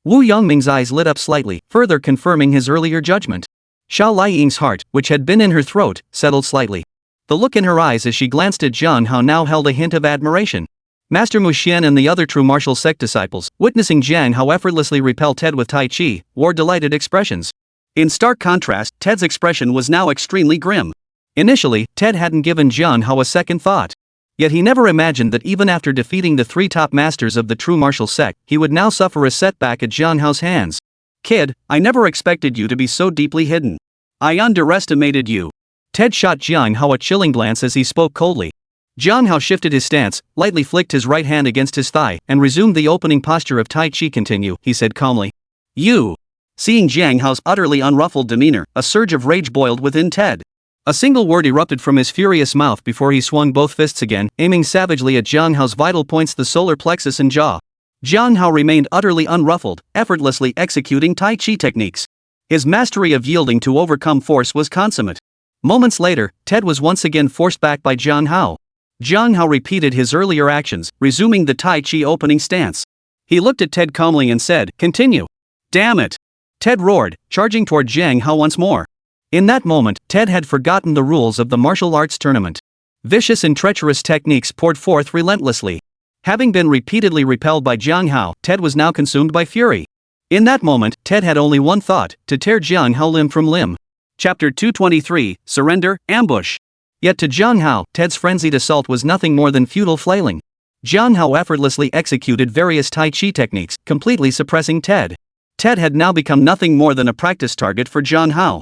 Wu Yongming's eyes lit up slightly, further confirming his earlier judgment. Xiao Laiying's heart, which had been in her throat, settled slightly. The look in her eyes as she glanced at Jiang Hao now held a hint of admiration. Master Mu Xian and the other true martial sect disciples, witnessing Jiang Hao effortlessly repel Ted with Tai Chi, wore delighted expressions. In stark contrast, Ted's expression was now extremely grim. Initially, Ted hadn't given Jiang Hao a second thought. Yet he never imagined that even after defeating the 3 top masters of the true martial sect, he would now suffer a setback at Jiang Hao's hands. Kid, I never expected you to be so deeply hidden. I underestimated you. Ted shot Jiang Hao a chilling glance as he spoke coldly. Jiang Hao shifted his stance, lightly flicked his right hand against his thigh, and resumed the opening posture of Tai Chi. Continue, he said calmly. You! Seeing Jiang Hao's utterly unruffled demeanor, a surge of rage boiled within Ted. A single word erupted from his furious mouth before he swung both fists again, aiming savagely at Jiang Hao's vital points, the solar plexus and jaw. Jiang Hao remained utterly unruffled, effortlessly executing Tai Chi techniques. His mastery of yielding to overcome force was consummate. Moments later, Ted was once again forced back by Jiang Hao. Jiang Hao repeated his earlier actions, resuming the Tai Chi opening stance. He looked at Ted calmly and said, "Continue." "Damn it!" Ted roared, charging toward Jiang Hao once more. In that moment, Ted had forgotten the rules of the martial arts tournament. Vicious and treacherous techniques poured forth relentlessly. Having been repeatedly repelled by Jiang Hao, Ted was now consumed by fury. In that moment, Ted had only one thought, to tear Jiang Hao limb from limb. Chapter 223, Surrender, Ambush. Yet to Jiang Hao, Ted's frenzied assault was nothing more than futile flailing. Jiang Hao effortlessly executed various Tai Chi techniques, completely suppressing Ted. Ted had now become nothing more than a practice target for Jiang Hao.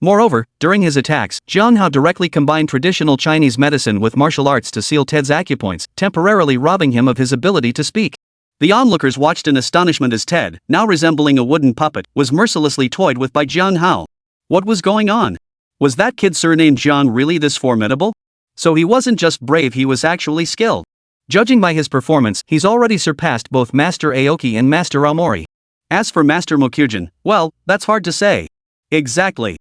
Moreover, during his attacks, Jiang Hao directly combined traditional Chinese medicine with martial arts to seal Ted's acupoints, temporarily robbing him of his ability to speak. The onlookers watched in astonishment as Ted, now resembling a wooden puppet, was mercilessly toyed with by Jiang Hao. What was going on? Was that kid surnamed Jiang really this formidable? So he wasn't just brave, he was actually skilled. Judging by his performance, he's already surpassed both Master Aoki and Master Aomori. As for Master Mokyujin, well, that's hard to say. Exactly.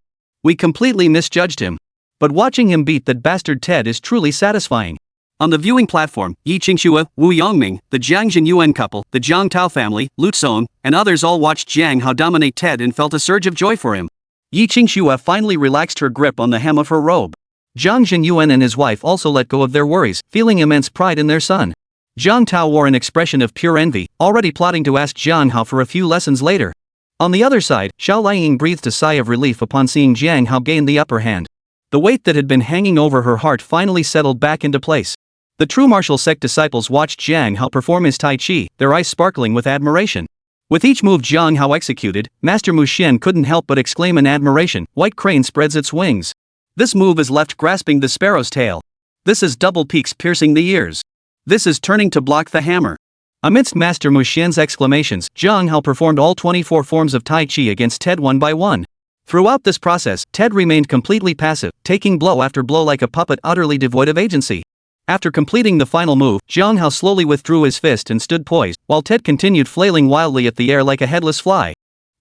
We completely misjudged him. But watching him beat that bastard Ted is truly satisfying. On the viewing platform, Yi Qingshui, Wu Yongming, the Jiang Zhenyuan couple, the Jiang Tao family, Lu Tsong, and others all watched Jiang Hao dominate Ted and felt a surge of joy for him. Yi Qingshui finally relaxed her grip on the hem of her robe. Jiang Zhenyuan and his wife also let go of their worries, feeling immense pride in their son. Jiang Tao wore an expression of pure envy, already plotting to ask Jiang Hao for a few lessons later. On the other side, Xiao Laiying breathed a sigh of relief upon seeing Jiang Hao gain the upper hand. The weight that had been hanging over her heart finally settled back into place. The true martial sect disciples watched Jiang Hao perform his Tai Chi, their eyes sparkling with admiration. With each move Jiang Hao executed, Master Mu Xian couldn't help but exclaim in admiration, "White crane spreads its wings. This move is left grasping the sparrow's tail. This is double peaks piercing the ears. This is turning to block the hammer." Amidst Master Mu Xian's exclamations, Jiang Hao performed all 24 forms of Tai Chi against Ted one by one. Throughout this process, Ted remained completely passive, taking blow after blow like a puppet utterly devoid of agency. After completing the final move, Jiang Hao slowly withdrew his fist and stood poised, while Ted continued flailing wildly at the air like a headless fly.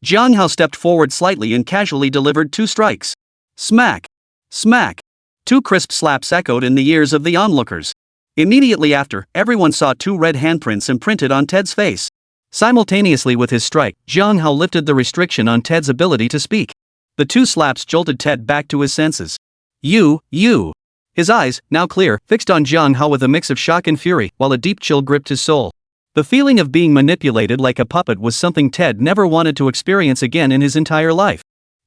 Jiang Hao stepped forward slightly and casually delivered 2 strikes. Smack! Smack! 2 crisp slaps echoed in the ears of the onlookers. Immediately after, everyone saw 2 red handprints imprinted on Ted's face. Simultaneously with his strike, Jiang Hao lifted the restriction on Ted's ability to speak. The 2 slaps jolted Ted back to his senses. You. His eyes, now clear, fixed on Jiang Hao with a mix of shock and fury, while a deep chill gripped his soul. The feeling of being manipulated like a puppet was something Ted never wanted to experience again in his entire life.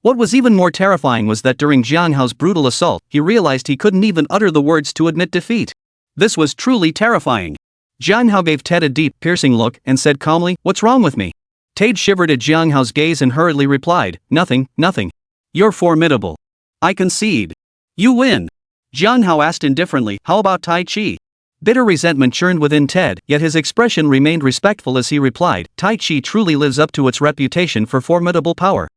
What was even more terrifying was that during Jiang Hao's brutal assault, he realized he couldn't even utter the words to admit defeat. This was truly terrifying. Jiang Hao gave Ted a deep, piercing look and said calmly, "What's wrong with me?" Ted shivered at Jiang Hao's gaze and hurriedly replied, "Nothing, nothing. You're formidable. I concede. You win." Jiang Hao asked indifferently, "How about Tai Chi?" Bitter resentment churned within Ted, yet his expression remained respectful as he replied, "Tai Chi truly lives up to its reputation for formidable power.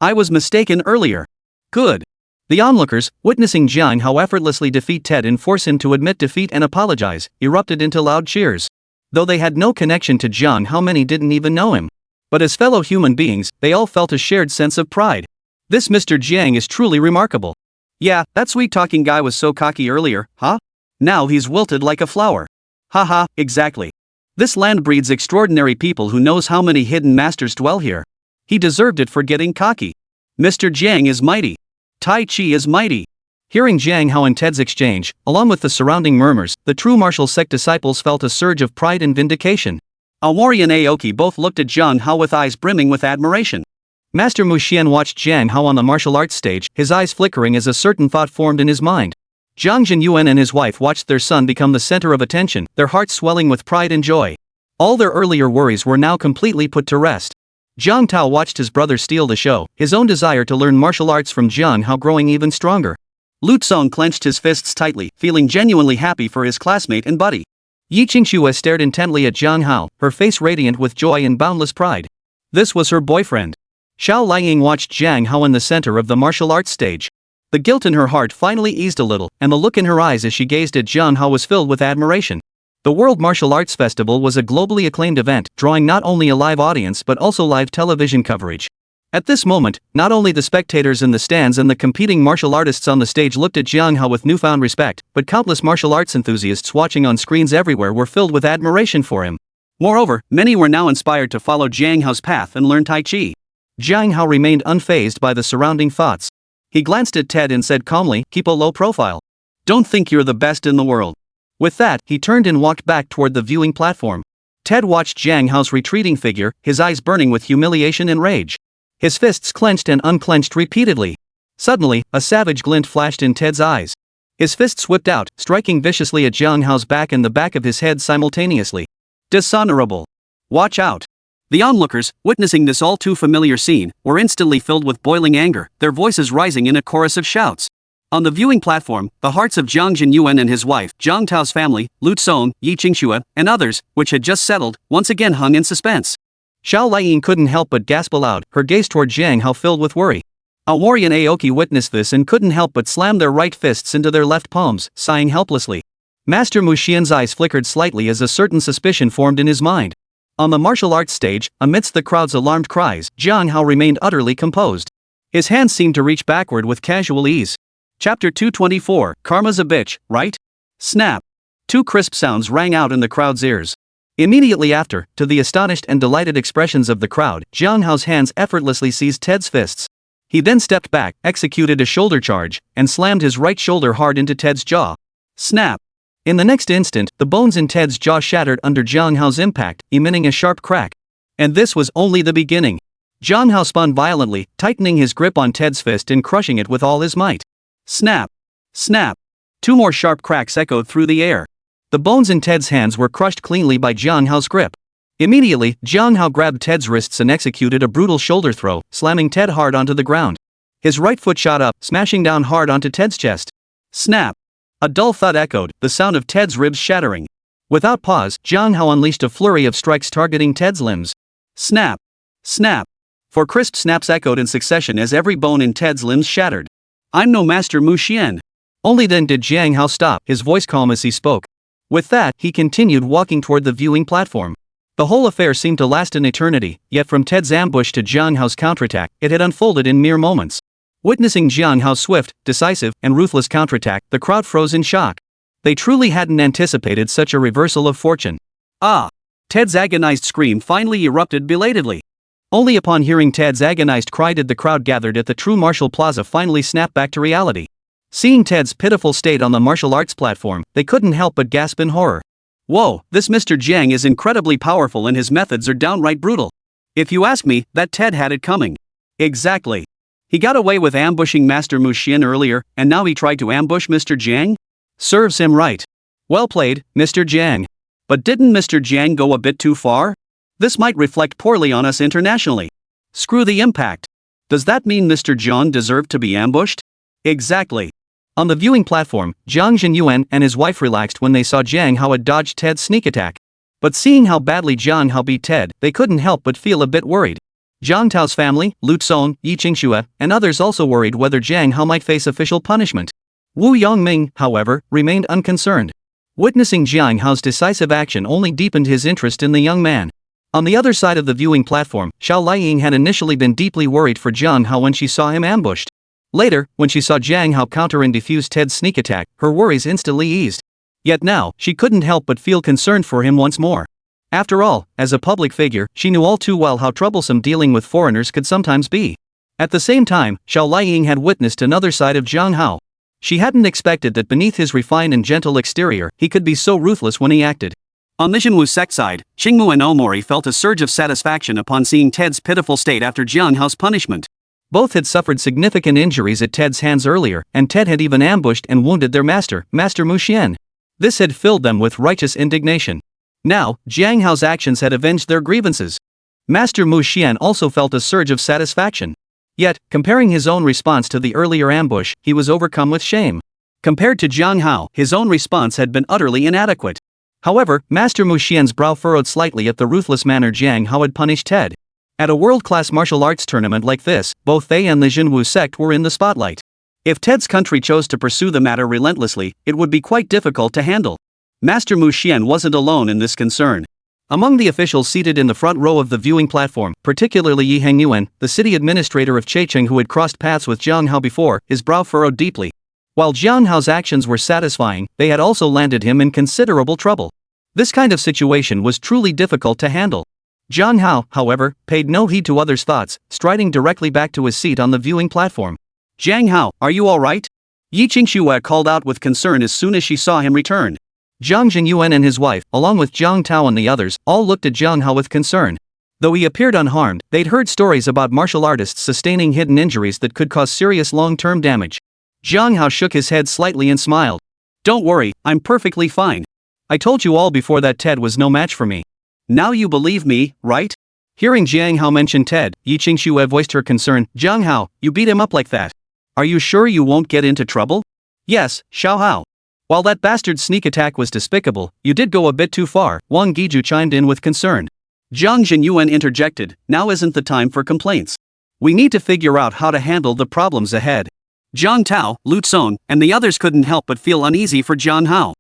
I was mistaken earlier." Good. The onlookers, witnessing Jiang Hao effortlessly defeat Ted and force him to admit defeat and apologize, erupted into loud cheers. Though they had no connection to Jiang Hao, many didn't even know him. But as fellow human beings, they all felt a shared sense of pride. This Mr. Jiang is truly remarkable. Yeah, that sweet-talking guy was so cocky earlier, huh? Now he's wilted like a flower. Haha, exactly. This land breeds extraordinary people who knows how many hidden masters dwell here. He deserved it for getting cocky. Mr. Jiang is mighty. Tai Chi is mighty. Hearing Jiang Hao and Ted's exchange, along with the surrounding murmurs, the true martial sect disciples felt a surge of pride and vindication. Aomori and Aoki both looked at Jiang Hao with eyes brimming with admiration. Master Muxian watched Jiang Hao on the martial arts stage, his eyes flickering as a certain thought formed in his mind. Zhang Jinyuan and his wife watched their son become the center of attention, their hearts swelling with pride and joy. All their earlier worries were now completely put to rest. Jiang Tao watched his brother steal the show, his own desire to learn martial arts from Jiang Hao growing even stronger. Lu Tsong clenched his fists tightly, feeling genuinely happy for his classmate and buddy. Yi Qingxue stared intently at Jiang Hao, her face radiant with joy and boundless pride. This was her boyfriend. Xiao Liang watched Jiang Hao in the center of the martial arts stage. The guilt in her heart finally eased a little, and the look in her eyes as she gazed at Jiang Hao was filled with admiration. The World Martial Arts Festival was a globally acclaimed event, drawing not only a live audience but also live television coverage. At this moment, not only the spectators in the stands and the competing martial artists on the stage looked at Jiang Hao with newfound respect, but countless martial arts enthusiasts watching on screens everywhere were filled with admiration for him. Moreover, many were now inspired to follow Jiang Hao's path and learn Tai Chi. Jiang Hao remained unfazed by the surrounding thoughts. He glanced at Ted and said calmly, "Keep a low profile. Don't think you're the best in the world." With that, he turned and walked back toward the viewing platform. Ted watched Jiang Hao's retreating figure, his eyes burning with humiliation and rage. His fists clenched and unclenched repeatedly. Suddenly, a savage glint flashed in Ted's eyes. His fists whipped out, striking viciously at Jiang Hao's back and the back of his head simultaneously. Dishonorable. Watch out. The onlookers, witnessing this all too familiar scene, were instantly filled with boiling anger, their voices rising in a chorus of shouts. On the viewing platform, the hearts of Zhang Jinyuan and his wife, Zhang Tao's family, Lu Tsong, Yi Qingxue, and others, which had just settled, once again hung in suspense. Xiao Liang couldn't help but gasp aloud, her gaze toward Jiang Hao filled with worry. Aomori and Aoki witnessed this and couldn't help but slam their right fists into their left palms, sighing helplessly. Master Muxian's eyes flickered slightly as a certain suspicion formed in his mind. On the martial arts stage, amidst the crowd's alarmed cries, Jiang Hao remained utterly composed. His hands seemed to reach backward with casual ease. Chapter 224, Karma's a bitch, right? Snap. Two crisp sounds rang out in the crowd's ears. Immediately after, to the astonished and delighted expressions of the crowd, Jiang Hao's hands effortlessly seized Ted's fists. He then stepped back, executed a shoulder charge, and slammed his right shoulder hard into Ted's jaw. Snap. In the next instant, the bones in Ted's jaw shattered under Jiang Hao's impact, emitting a sharp crack. And this was only the beginning. Jiang Hao spun violently, tightening his grip on Ted's fist and crushing it with all his might. Snap. Snap. Two more sharp cracks echoed through the air. The bones in Ted's hands were crushed cleanly by Jiang Hao's grip. Immediately, Jiang Hao grabbed Ted's wrists and executed a brutal shoulder throw, slamming Ted hard onto the ground. His right foot shot up, smashing down hard onto Ted's chest. Snap. A dull thud echoed, the sound of Ted's ribs shattering. Without pause, Jiang Hao unleashed a flurry of strikes targeting Ted's limbs. Snap. Snap. Four crisp snaps echoed in succession as every bone in Ted's limbs shattered. "I'm no Master Muxian." Only then did Jiang Hao stop, his voice calm as he spoke. With that, he continued walking toward the viewing platform. The whole affair seemed to last an eternity, yet from Ted's ambush to Jiang Hao's counterattack, it had unfolded in mere moments. Witnessing Jiang Hao's swift, decisive, and ruthless counterattack, the crowd froze in shock. They truly hadn't anticipated such a reversal of fortune. Ah! Ted's agonized scream finally erupted belatedly. Only upon hearing Ted's agonized cry did the crowd gathered at the True Martial Plaza finally snap back to reality. Seeing Ted's pitiful state on the martial arts platform, they couldn't help but gasp in horror. Whoa, this Mr. Jiang is incredibly powerful and his methods are downright brutal. If you ask me, that Ted had it coming. Exactly. He got away with ambushing Master Mu Xian earlier, and now he tried to ambush Mr. Jiang? Serves him right. Well played, Mr. Jiang. But didn't Mr. Jiang go a bit too far? This might reflect poorly on us internationally. Screw the impact. Does that mean Mr. Jiang deserved to be ambushed? Exactly. On the viewing platform, Jiang Jinyuan and his wife relaxed when they saw Jiang Hao had dodged Ted's sneak attack. But seeing how badly Jiang Hao beat Ted, they couldn't help but feel a bit worried. Jiang Tao's family, Lu Zong, Yi Qingxue, and others also worried whether Jiang Hao might face official punishment. Wu Yongming, however, remained unconcerned. Witnessing Jiang Hao's decisive action only deepened his interest in the young man. On the other side of the viewing platform, Xiao Liying had initially been deeply worried for Jiang Hao when she saw him ambushed. Later, when she saw Jiang Hao counter and defuse Ted's sneak attack, her worries instantly eased. Yet now, she couldn't help but feel concerned for him once more. After all, as a public figure, she knew all too well how troublesome dealing with foreigners could sometimes be. At the same time, Xiao Liying had witnessed another side of Jiang Hao. She hadn't expected that beneath his refined and gentle exterior, he could be so ruthless when he acted. On the Jinwu's sect side, Qingmu and Omori felt a surge of satisfaction upon seeing Ted's pitiful state after Jiang Hao's punishment. Both had suffered significant injuries at Ted's hands earlier, and Ted had even ambushed and wounded their master, Master Mu Xian. This had filled them with righteous indignation. Now, Jiang Hao's actions had avenged their grievances. Master Mu Xian also felt a surge of satisfaction. Yet, comparing his own response to the earlier ambush, he was overcome with shame. Compared to Jiang Hao, his own response had been utterly inadequate. However, Master Mu Xian's brow furrowed slightly at the ruthless manner Jiang Hao had punished Ted. At a world-class martial arts tournament like this, both they and the Jinwu sect were in the spotlight. If Ted's country chose to pursue the matter relentlessly, it would be quite difficult to handle. Master Mu Xian wasn't alone in this concern. Among the officials seated in the front row of the viewing platform, particularly Yi Hangyuan, the city administrator of Checheng who had crossed paths with Jiang Hao before, his brow furrowed deeply. While Jiang Hao's actions were satisfying, they had also landed him in considerable trouble. This kind of situation was truly difficult to handle. Jiang Hao, however, paid no heed to others' thoughts, striding directly back to his seat on the viewing platform. Jiang Hao, are you alright? Yi Qingxue called out with concern as soon as she saw him return. Jiang Jinyuan and his wife, along with Jiang Tao and the others, all looked at Jiang Hao with concern. Though he appeared unharmed, they'd heard stories about martial artists sustaining hidden injuries that could cause serious long-term damage. Jiang Hao shook his head slightly and smiled. Don't worry, I'm perfectly fine. I told you all before that Ted was no match for me. Now you believe me, right? Hearing Jiang Hao mention Ted, Yi Qingxue voiced her concern. Jiang Hao, you beat him up like that. Are you sure you won't get into trouble? Yes, Xiao Hao. While that bastard's sneak attack was despicable, you did go a bit too far, Wang Giju chimed in with concern. Jiang Jinyuan interjected, now isn't the time for complaints. We need to figure out how to handle the problems ahead. Jiang Tao, Lu Zong, and the others couldn't help but feel uneasy for Jiang Hao.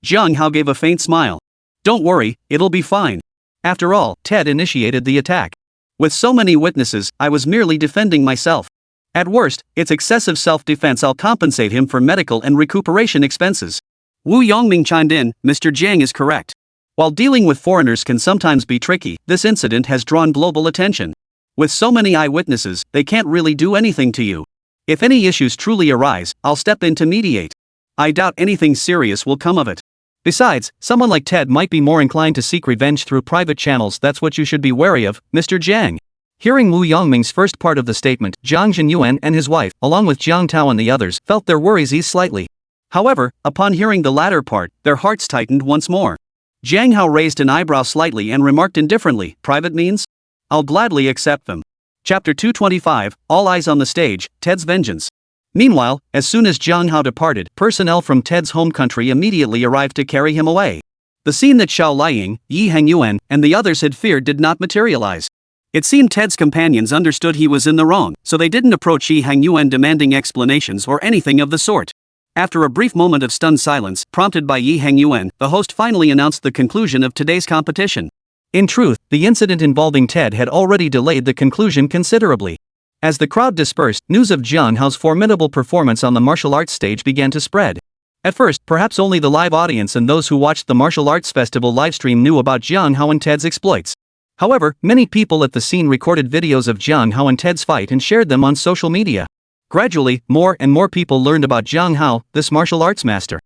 Jiang Hao gave a faint smile. Don't worry, it'll be fine. After all, Ted initiated the attack. With so many witnesses, I was merely defending myself. At worst, it's excessive self-defense. I'll compensate him for medical and recuperation expenses. Wu Yongming chimed in, Mr. Jiang is correct. While dealing with foreigners can sometimes be tricky, this incident has drawn global attention. With so many eyewitnesses, they can't really do anything to you. If any issues truly arise, I'll step in to mediate. I doubt anything serious will come of it. Besides, someone like Ted might be more inclined to seek revenge through private channels. That's what you should be wary of, Mr. Jiang. Hearing Wu Yongming's first part of the statement, Jiang Jinyuan and his wife, along with Jiang Tao and the others, felt their worries ease slightly. However, upon hearing the latter part, their hearts tightened once more. Jiang Hao raised an eyebrow slightly and remarked indifferently, private means? I'll gladly accept them. Chapter 225, All Eyes on the Stage, Ted's Vengeance. Meanwhile, as soon as Jiang Hao departed, personnel from Ted's home country immediately arrived to carry him away. The scene that Xiao Liying, Yi Hangyuan, and the others had feared did not materialize. It seemed Ted's companions understood he was in the wrong, so they didn't approach Yi Hangyuan demanding explanations or anything of the sort. After a brief moment of stunned silence, prompted by Yi Hangyuan, the host finally announced the conclusion of today's competition. In truth, the incident involving Ted had already delayed the conclusion considerably. As the crowd dispersed, news of Jiang Hao's formidable performance on the martial arts stage began to spread. At first, perhaps only the live audience and those who watched the martial arts festival livestream knew about Jiang Hao and Ted's exploits. However, many people at the scene recorded videos of Jiang Hao and Ted's fight and shared them on social media. Gradually, more and more people learned about Jiang Hao, this martial arts master.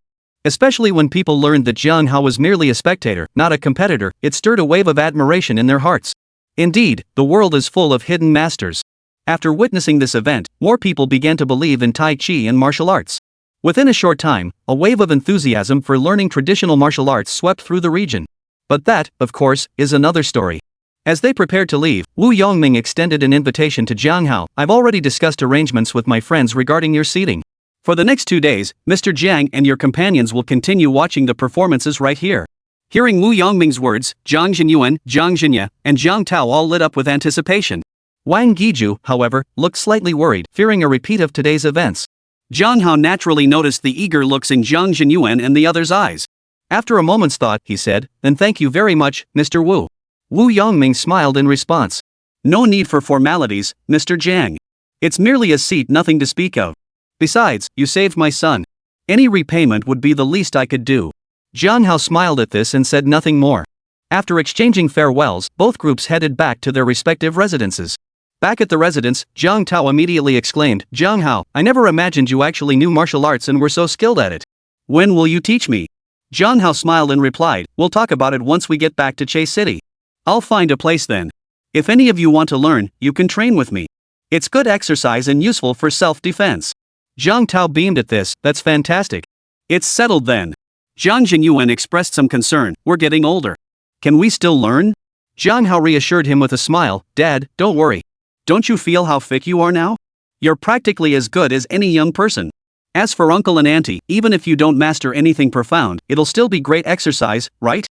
Especially when people learned that Jiang Hao was merely a spectator, not a competitor, it stirred a wave of admiration in their hearts. Indeed, the world is full of hidden masters. After witnessing this event, more people began to believe in Tai Chi and martial arts. Within a short time, a wave of enthusiasm for learning traditional martial arts swept through the region. But that, of course, is another story. As they prepared to leave, Wu Yongming extended an invitation to Jiang Hao. I've already discussed arrangements with my friends regarding your seating. For the next 2 days, Mr. Jiang and your companions will continue watching the performances right here. Hearing Wu Yongming's words, Zhang Jinyuan, Zhang Jinya, and Jiang Tao all lit up with anticipation. Wang Guiju, however, looked slightly worried, fearing a repeat of today's events. Jiang Hao naturally noticed the eager looks in Zhang Jinyuan and the other's eyes. After a moment's thought, he said, "Then thank you very much, Mr. Wu." Wu Yongming smiled in response. "No need for formalities, Mr. Jiang. It's merely a seat, nothing to speak of. Besides, you saved my son. Any repayment would be the least I could do." Jiang Hao smiled at this and said nothing more. After exchanging farewells, both groups headed back to their respective residences. Back at the residence, Jiang Tao immediately exclaimed, "Jiang Hao, I never imagined you actually knew martial arts and were so skilled at it. When will you teach me?" Jiang Hao smiled and replied, "We'll talk about it once we get back to Chase City. I'll find a place then. If any of you want to learn, you can train with me. It's good exercise and useful for self-defense." Jiang Tao beamed at this. "That's fantastic. It's settled then." Zhang Jinyuan expressed some concern. "We're getting older. Can we still learn?" Jiang Hao reassured him with a smile, "Dad, don't worry. Don't you feel how fit you are now? You're practically as good as any young person. As for uncle and auntie, even if you don't master anything profound, it'll still be great exercise, right?"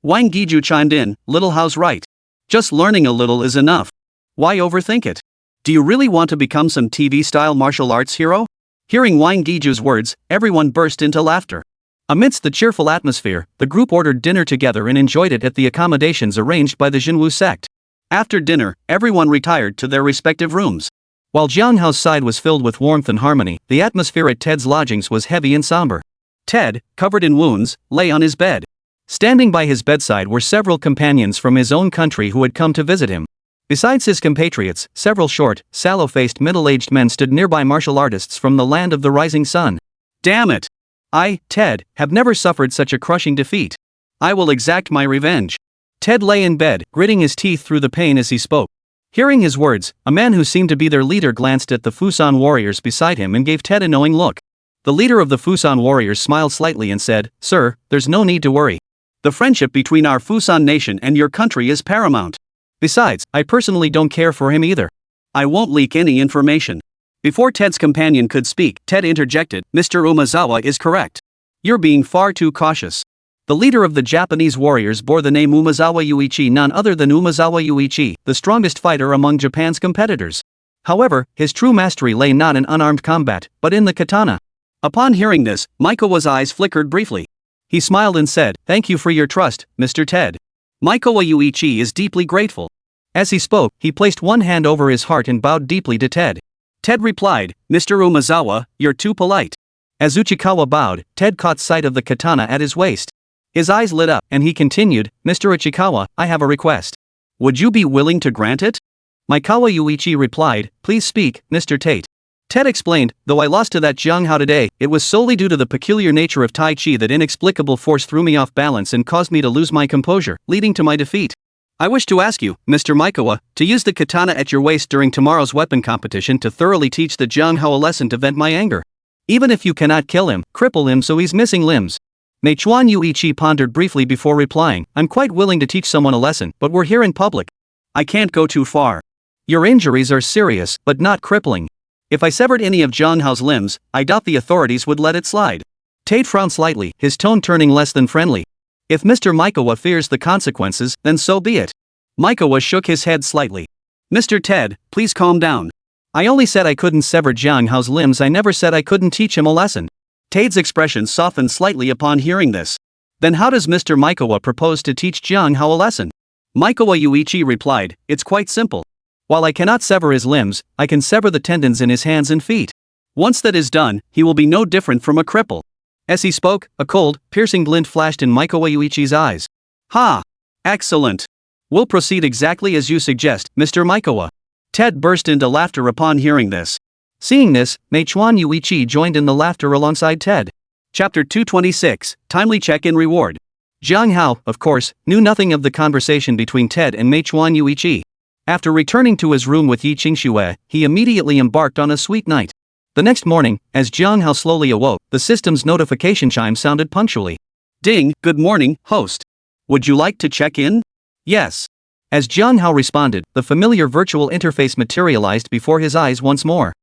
Wang Guiju chimed in, "Little Hao's right. Just learning a little is enough. Why overthink it? Do you really want to become some TV-style martial arts hero?" Hearing Wang Guiju's words, everyone burst into laughter. Amidst the cheerful atmosphere, the group ordered dinner together and enjoyed it at the accommodations arranged by the Jinwu sect. After dinner, everyone retired to their respective rooms. While Jiang Hao's side was filled with warmth and harmony, the atmosphere at Ted's lodgings was heavy and somber. Ted, covered in wounds, lay on his bed. Standing by his bedside were several companions from his own country who had come to visit him. Besides his compatriots, several short, sallow-faced middle-aged men stood nearby, martial artists from the land of the rising sun. "Damn it! I, Ted, have never suffered such a crushing defeat. I will exact my revenge." Ted lay in bed, gritting his teeth through the pain as he spoke. Hearing his words, a man who seemed to be their leader glanced at the Fusan warriors beside him and gave Ted a knowing look. The leader of the Fusan warriors smiled slightly and said, "Sir, there's no need to worry. The friendship between our Fusan nation and your country is paramount. Besides, I personally don't care for him either. I won't leak any information." Before Ted's companion could speak, Ted interjected, "Mr. Umazawa is correct. You're being far too cautious." The leader of the Japanese warriors bore the name Umazawa Yuichi, none other than Umazawa Yuichi, the strongest fighter among Japan's competitors. However, his true mastery lay not in unarmed combat, but in the katana. Upon hearing this, Maikowa's eyes flickered briefly. He smiled and said, "Thank you for your trust, Mr. Ted. Maikowa Yuichi is deeply grateful." As he spoke, he placed one hand over his heart and bowed deeply to Ted. Ted replied, "Mr. Umazawa, you're too polite." As Uchikawa bowed, Ted caught sight of the katana at his waist. His eyes lit up, and he continued, "Mr. Uchikawa, I have a request. Would you be willing to grant it?" Maikawa Yuichi replied, "Please speak, Mr. Tate." Ted explained, "Though I lost to that Jiang Hao today, it was solely due to the peculiar nature of Tai Chi. That inexplicable force threw me off balance and caused me to lose my composure, leading to my defeat. I wish to ask you, Mr. Maikawa, to use the katana at your waist during tomorrow's weapon competition to thoroughly teach the Jiang Hao a lesson to vent my anger. Even if you cannot kill him, cripple him so he's missing limbs." Meichuan Yuichi pondered briefly before replying, "I'm quite willing to teach someone a lesson, but we're here in public. I can't go too far. Your injuries are serious, but not crippling. If I severed any of Jiang Hao's limbs, I doubt the authorities would let it slide." Tate frowned slightly, his tone turning less than friendly. "If Mr. Maikawa fears the consequences, then so be it." Maikawa shook his head slightly. "Mr. Ted, please calm down. I only said I couldn't sever Jiang Hao's limbs, I never said I couldn't teach him a lesson." Tate's expression softened slightly upon hearing this. "Then how does Mr. Maikawa propose to teach Jiang Hao a lesson?" Maikawa Yuichi replied, "It's quite simple. While I cannot sever his limbs, I can sever the tendons in his hands and feet. Once that is done, he will be no different from a cripple." As he spoke, a cold, piercing glint flashed in Maikawa Yuichi's eyes. "Ha! Excellent. We'll proceed exactly as you suggest, Mr. Maikawa." Ted burst into laughter upon hearing this. Seeing this, Meichuan Yuichi joined in the laughter alongside Ted. Chapter 226, Timely Check-in Reward. Jiang Hao, of course, knew nothing of the conversation between Ted and Meichuan Yuichi. After returning to his room with Yi Qingxue, he immediately embarked on a sweet night. The next morning, as Jiang Hao slowly awoke, the system's notification chime sounded punctually. Ding, good morning, host. Would you like to check in? Yes. As Jiang Hao responded, the familiar virtual interface materialized before his eyes once more.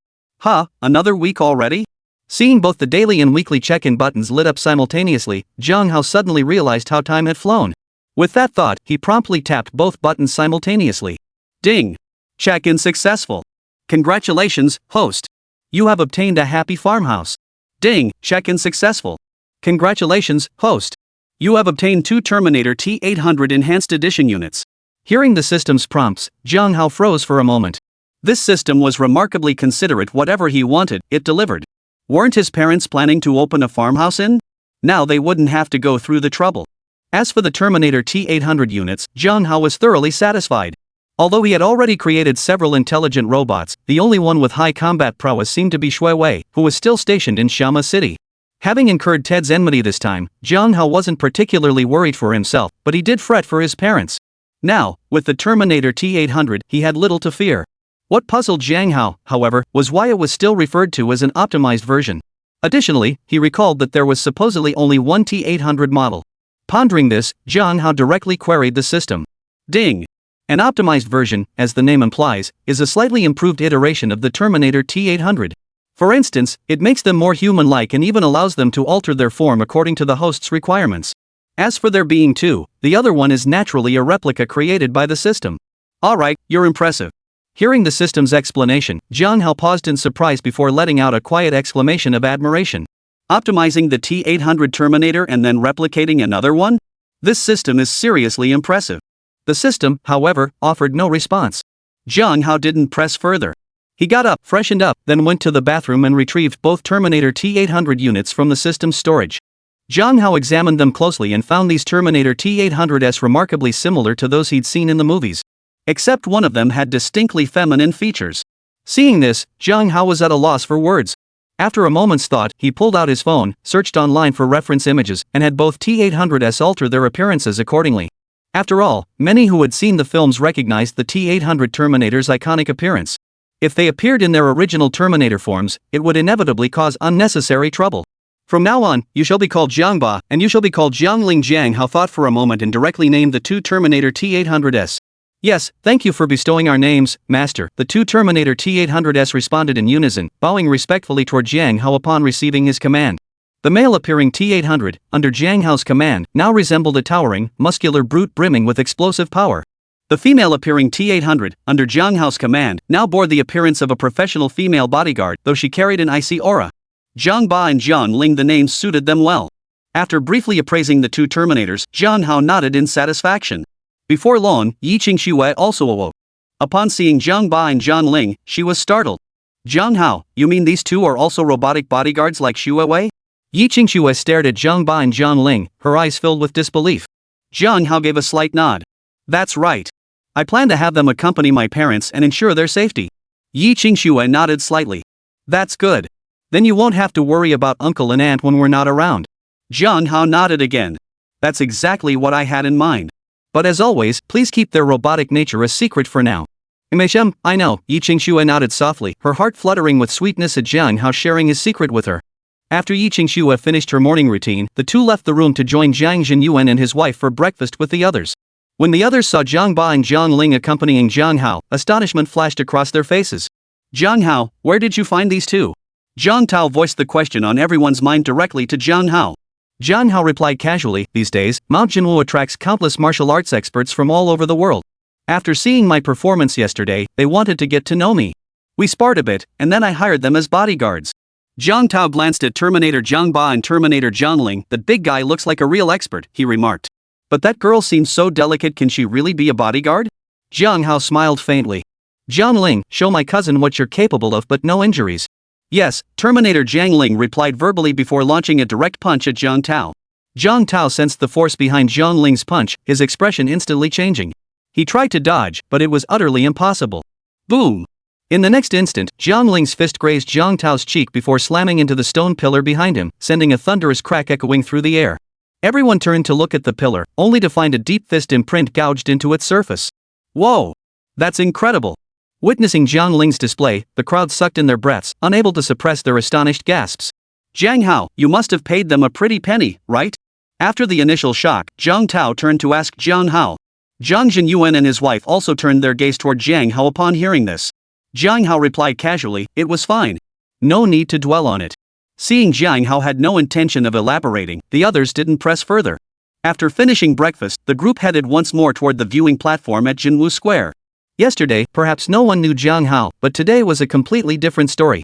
Another week already? Seeing both the daily and weekly check-in buttons lit up simultaneously, Jiang Hao suddenly realized how time had flown. With that thought, he promptly tapped both buttons simultaneously. Ding! Check-in successful. Congratulations, host. You have obtained a happy farmhouse. Ding! Check-in successful. Congratulations, host. You have obtained 2 Terminator T800 Enhanced Edition units. Hearing the system's prompts, Jiang Hao froze for a moment. This system was remarkably considerate. Whatever he wanted, it delivered. Weren't his parents planning to open a farmhouse in? Now they wouldn't have to go through the trouble. As for the Terminator T800 units, Jiang Hao was thoroughly satisfied. Although he had already created several intelligent robots, the only one with high combat prowess seemed to be Shui Wei, who was still stationed in Xiama City. Having incurred Ted's enmity this time, Jiang Hao wasn't particularly worried for himself, but he did fret for his parents. Now, with the Terminator T800, he had little to fear. What puzzled Jiang Hao, however, was why it was still referred to as an optimized version. Additionally, he recalled that there was supposedly only one T800 model. Pondering this, Jiang Hao directly queried the system. Ding! An optimized version, as the name implies, is a slightly improved iteration of the Terminator T800. For instance, it makes them more human-like and even allows them to alter their form according to the host's requirements. As for there being 2, the other one is naturally a replica created by the system. Alright, you're impressive. Hearing the system's explanation, Jiang Hao paused in surprise before letting out a quiet exclamation of admiration. Optimizing the T800 Terminator and then replicating another one? This system is seriously impressive. The system, however, offered no response. Jiang Hao didn't press further. He got up, freshened up, then went to the bathroom and retrieved both Terminator T800 units from the system's storage. Jiang Hao examined them closely and found these Terminator T800s remarkably similar to those he'd seen in the movies. Except one of them had distinctly feminine features. Seeing this, Jiang Hao was at a loss for words. After a moment's thought, he pulled out his phone, searched online for reference images, and had both T800s alter their appearances accordingly. After all, many who had seen the films recognized the T800 Terminator's iconic appearance. If they appeared in their original Terminator forms, it would inevitably cause unnecessary trouble. From now on, you shall be called Jiangba, and you shall be called Jiangling. Jiang Hao thought for a moment and directly named the 2 Terminator T800s. Yes, thank you for bestowing our names, Master. The 2 Terminator T800s responded in unison, bowing respectfully toward Jiang Hao upon receiving his command. The male-appearing T800, under Jiang Hao's command, now resembled a towering, muscular brute brimming with explosive power. The female-appearing T800, under Jiang Hao's command, now bore the appearance of a professional female bodyguard, though she carried an icy aura. Jiang Ba and Jiang Ling, the names suited them well. After briefly appraising the 2 Terminators, Jiang Hao nodded in satisfaction. Before long, Yi Qingxue also awoke. Upon seeing Jiang Ba and Jiang Ling, she was startled. Jiang Hao, you mean these 2 are also robotic bodyguards like Shui Wei? Yi Qingxue stared at Jiang Ba and Jiang Ling, her eyes filled with disbelief. Jiang Hao gave a slight nod. That's right. I plan to have them accompany my parents and ensure their safety. Yi Qingxue nodded slightly. That's good. Then you won't have to worry about uncle and aunt when we're not around. Jiang Hao nodded again. That's exactly what I had in mind. But as always, please keep their robotic nature a secret for now. I know, Yi Qingxue nodded softly, her heart fluttering with sweetness at Jiang Hao sharing his secret with her. After Yi Qingxue finished her morning routine, the 2 left the room to join Jiang Zhenyuan and his wife for breakfast with the others. When the others saw Jiang Ba and Jiang Ling accompanying Jiang Hao, astonishment flashed across their faces. Jiang Hao, where did you find these 2? Jiang Tao voiced the question on everyone's mind directly to Jiang Hao. Jiang Hao replied casually, these days, Mount Jinwu attracts countless martial arts experts from all over the world. After seeing my performance yesterday, they wanted to get to know me. We sparred a bit, and then I hired them as bodyguards. Jiang Tao glanced at Terminator Jiang Ba and Terminator Jiang Ling. That big guy looks like a real expert, he remarked. But that girl seems so delicate, can she really be a bodyguard? Jiang Hao smiled faintly. Jiang Ling, show my cousin what you're capable of but no injuries. Yes, Terminator Jiang Ling replied verbally before launching a direct punch at Jiang Tao. Jiang Tao sensed the force behind Jiang Ling's punch, his expression instantly changing. He tried to dodge, but it was utterly impossible. Boom! In the next instant, Jiang Ling's fist grazed Jiang Tao's cheek before slamming into the stone pillar behind him, sending a thunderous crack echoing through the air. Everyone turned to look at the pillar, only to find a deep fist imprint gouged into its surface. Whoa! That's incredible. Witnessing Jiang Ling's display, the crowd sucked in their breaths, unable to suppress their astonished gasps. Jiang Hao, you must have paid them a pretty penny, right? After the initial shock, Jiang Tao turned to ask Jiang Hao. Jiang Jinyuan and his wife also turned their gaze toward Jiang Hao upon hearing this. Jiang Hao replied casually, it was fine. No need to dwell on it. Seeing Jiang Hao had no intention of elaborating, the others didn't press further. After finishing breakfast, the group headed once more toward the viewing platform at Jinwu Square. Yesterday, perhaps no one knew Jiang Hao, but today was a completely different story.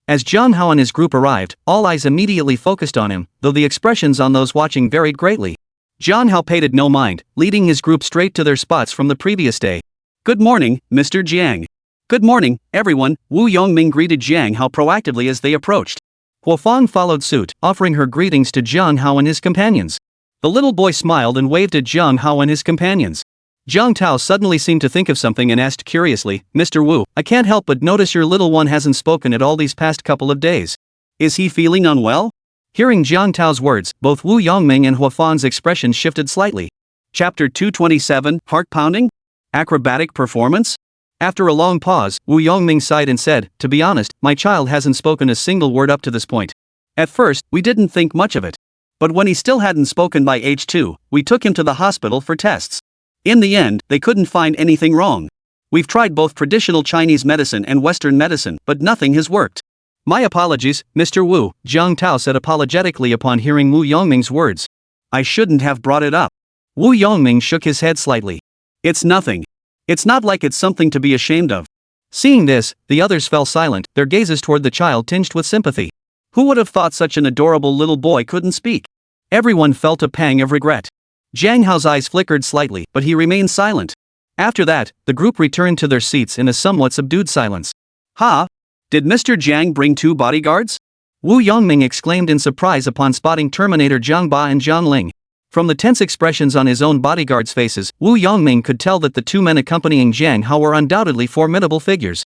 As Jiang Hao and his group arrived, all eyes immediately focused on him, though the expressions on those watching varied greatly. Jiang Hao paid it no mind, leading his group straight to their spots from the previous day. Good morning, Mr. Jiang. Good morning, everyone, Wu Yongming greeted Jiang Hao proactively as they approached. Huofang followed suit, offering her greetings to Jiang Hao and his companions. The little boy smiled and waved at Jiang Hao and his companions. Jiang Tao suddenly seemed to think of something and asked curiously, Mr. Wu, I can't help but notice your little one hasn't spoken at all these past couple of days. Is he feeling unwell? Hearing Jiang Tao's words, both Wu Yongming and Huofang's expressions shifted slightly. Chapter 227, Heart Pounding? Acrobatic Performance? After a long pause, Wu Yongming sighed and said, to be honest, my child hasn't spoken a single word up to this point. At first, we didn't think much of it. But when he still hadn't spoken by age 2, we took him to the hospital for tests. In the end, they couldn't find anything wrong. We've tried both traditional Chinese medicine and Western medicine, but nothing has worked. My apologies, Mr. Wu, Jiang Tao said apologetically upon hearing Wu Yongming's words. I shouldn't have brought it up. Wu Yongming shook his head slightly. It's nothing. It's not like it's something to be ashamed of. Seeing this, the others fell silent, their gazes toward the child tinged with sympathy. Who would have thought such an adorable little boy couldn't speak? Everyone felt a pang of regret. Jiang Hao's eyes flickered slightly, but he remained silent. After that, the group returned to their seats in a somewhat subdued silence. Ha! Did Mr. Jiang bring 2 bodyguards? Wu Yongming exclaimed in surprise upon spotting Terminator Jiang Ba and Jiang Ling. From the tense expressions on his own bodyguards' faces, Wu Yongming could tell that the 2 men accompanying Jiang Hao were undoubtedly formidable figures.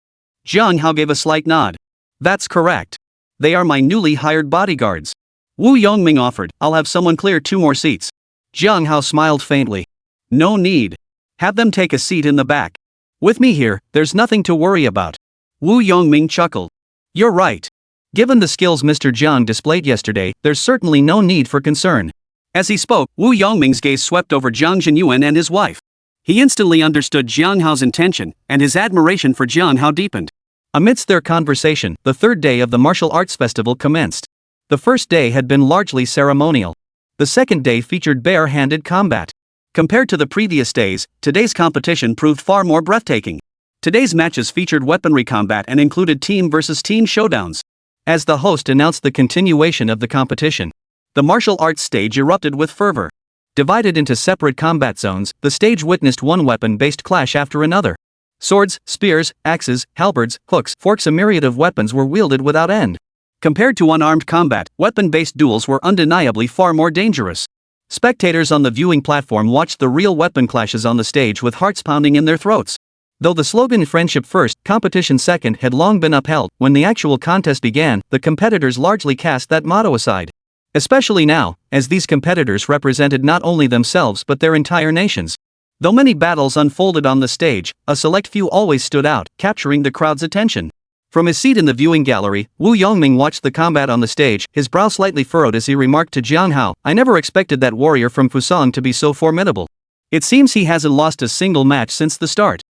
Jiang Hao gave a slight nod. That's correct. They are my newly hired bodyguards. Wu Yongming offered, I'll have someone clear 2 more seats. Jiang Hao smiled faintly. No need. Have them take a seat in the back. With me here, there's nothing to worry about. Wu Yongming chuckled. You're right. Given the skills Mr. Jiang displayed yesterday, there's certainly no need for concern. As he spoke, Wu Yongming's gaze swept over Jiang Jinyuan and his wife. He instantly understood Jiang Hao's intention, and his admiration for Jiang Hao deepened. Amidst their conversation, the 3rd day of the martial arts festival commenced. The first day had been largely ceremonial. The second day featured bare-handed combat. Compared to the previous days, today's competition proved far more breathtaking. Today's matches featured weaponry combat and included team versus team showdowns. As the host announced the continuation of the competition, the martial arts stage erupted with fervor. Divided into separate combat zones, the stage witnessed one weapon-based clash after another. Swords, spears, axes, halberds, hooks, forks, a myriad of weapons were wielded without end. Compared to unarmed combat, weapon-based duels were undeniably far more dangerous. Spectators on the viewing platform watched the real weapon clashes on the stage with hearts pounding in their throats. Though the slogan "Friendship First, Competition Second" had long been upheld, when the actual contest began, the competitors largely cast that motto aside. Especially now, as these competitors represented not only themselves but their entire nations. Though many battles unfolded on the stage, a select few always stood out, capturing the crowd's attention. From his seat in the viewing gallery, Wu Yongming watched the combat on the stage, his brow slightly furrowed as he remarked to Jiang Hao, I never expected that warrior from Fusang to be so formidable. It seems he hasn't lost a single match since the start.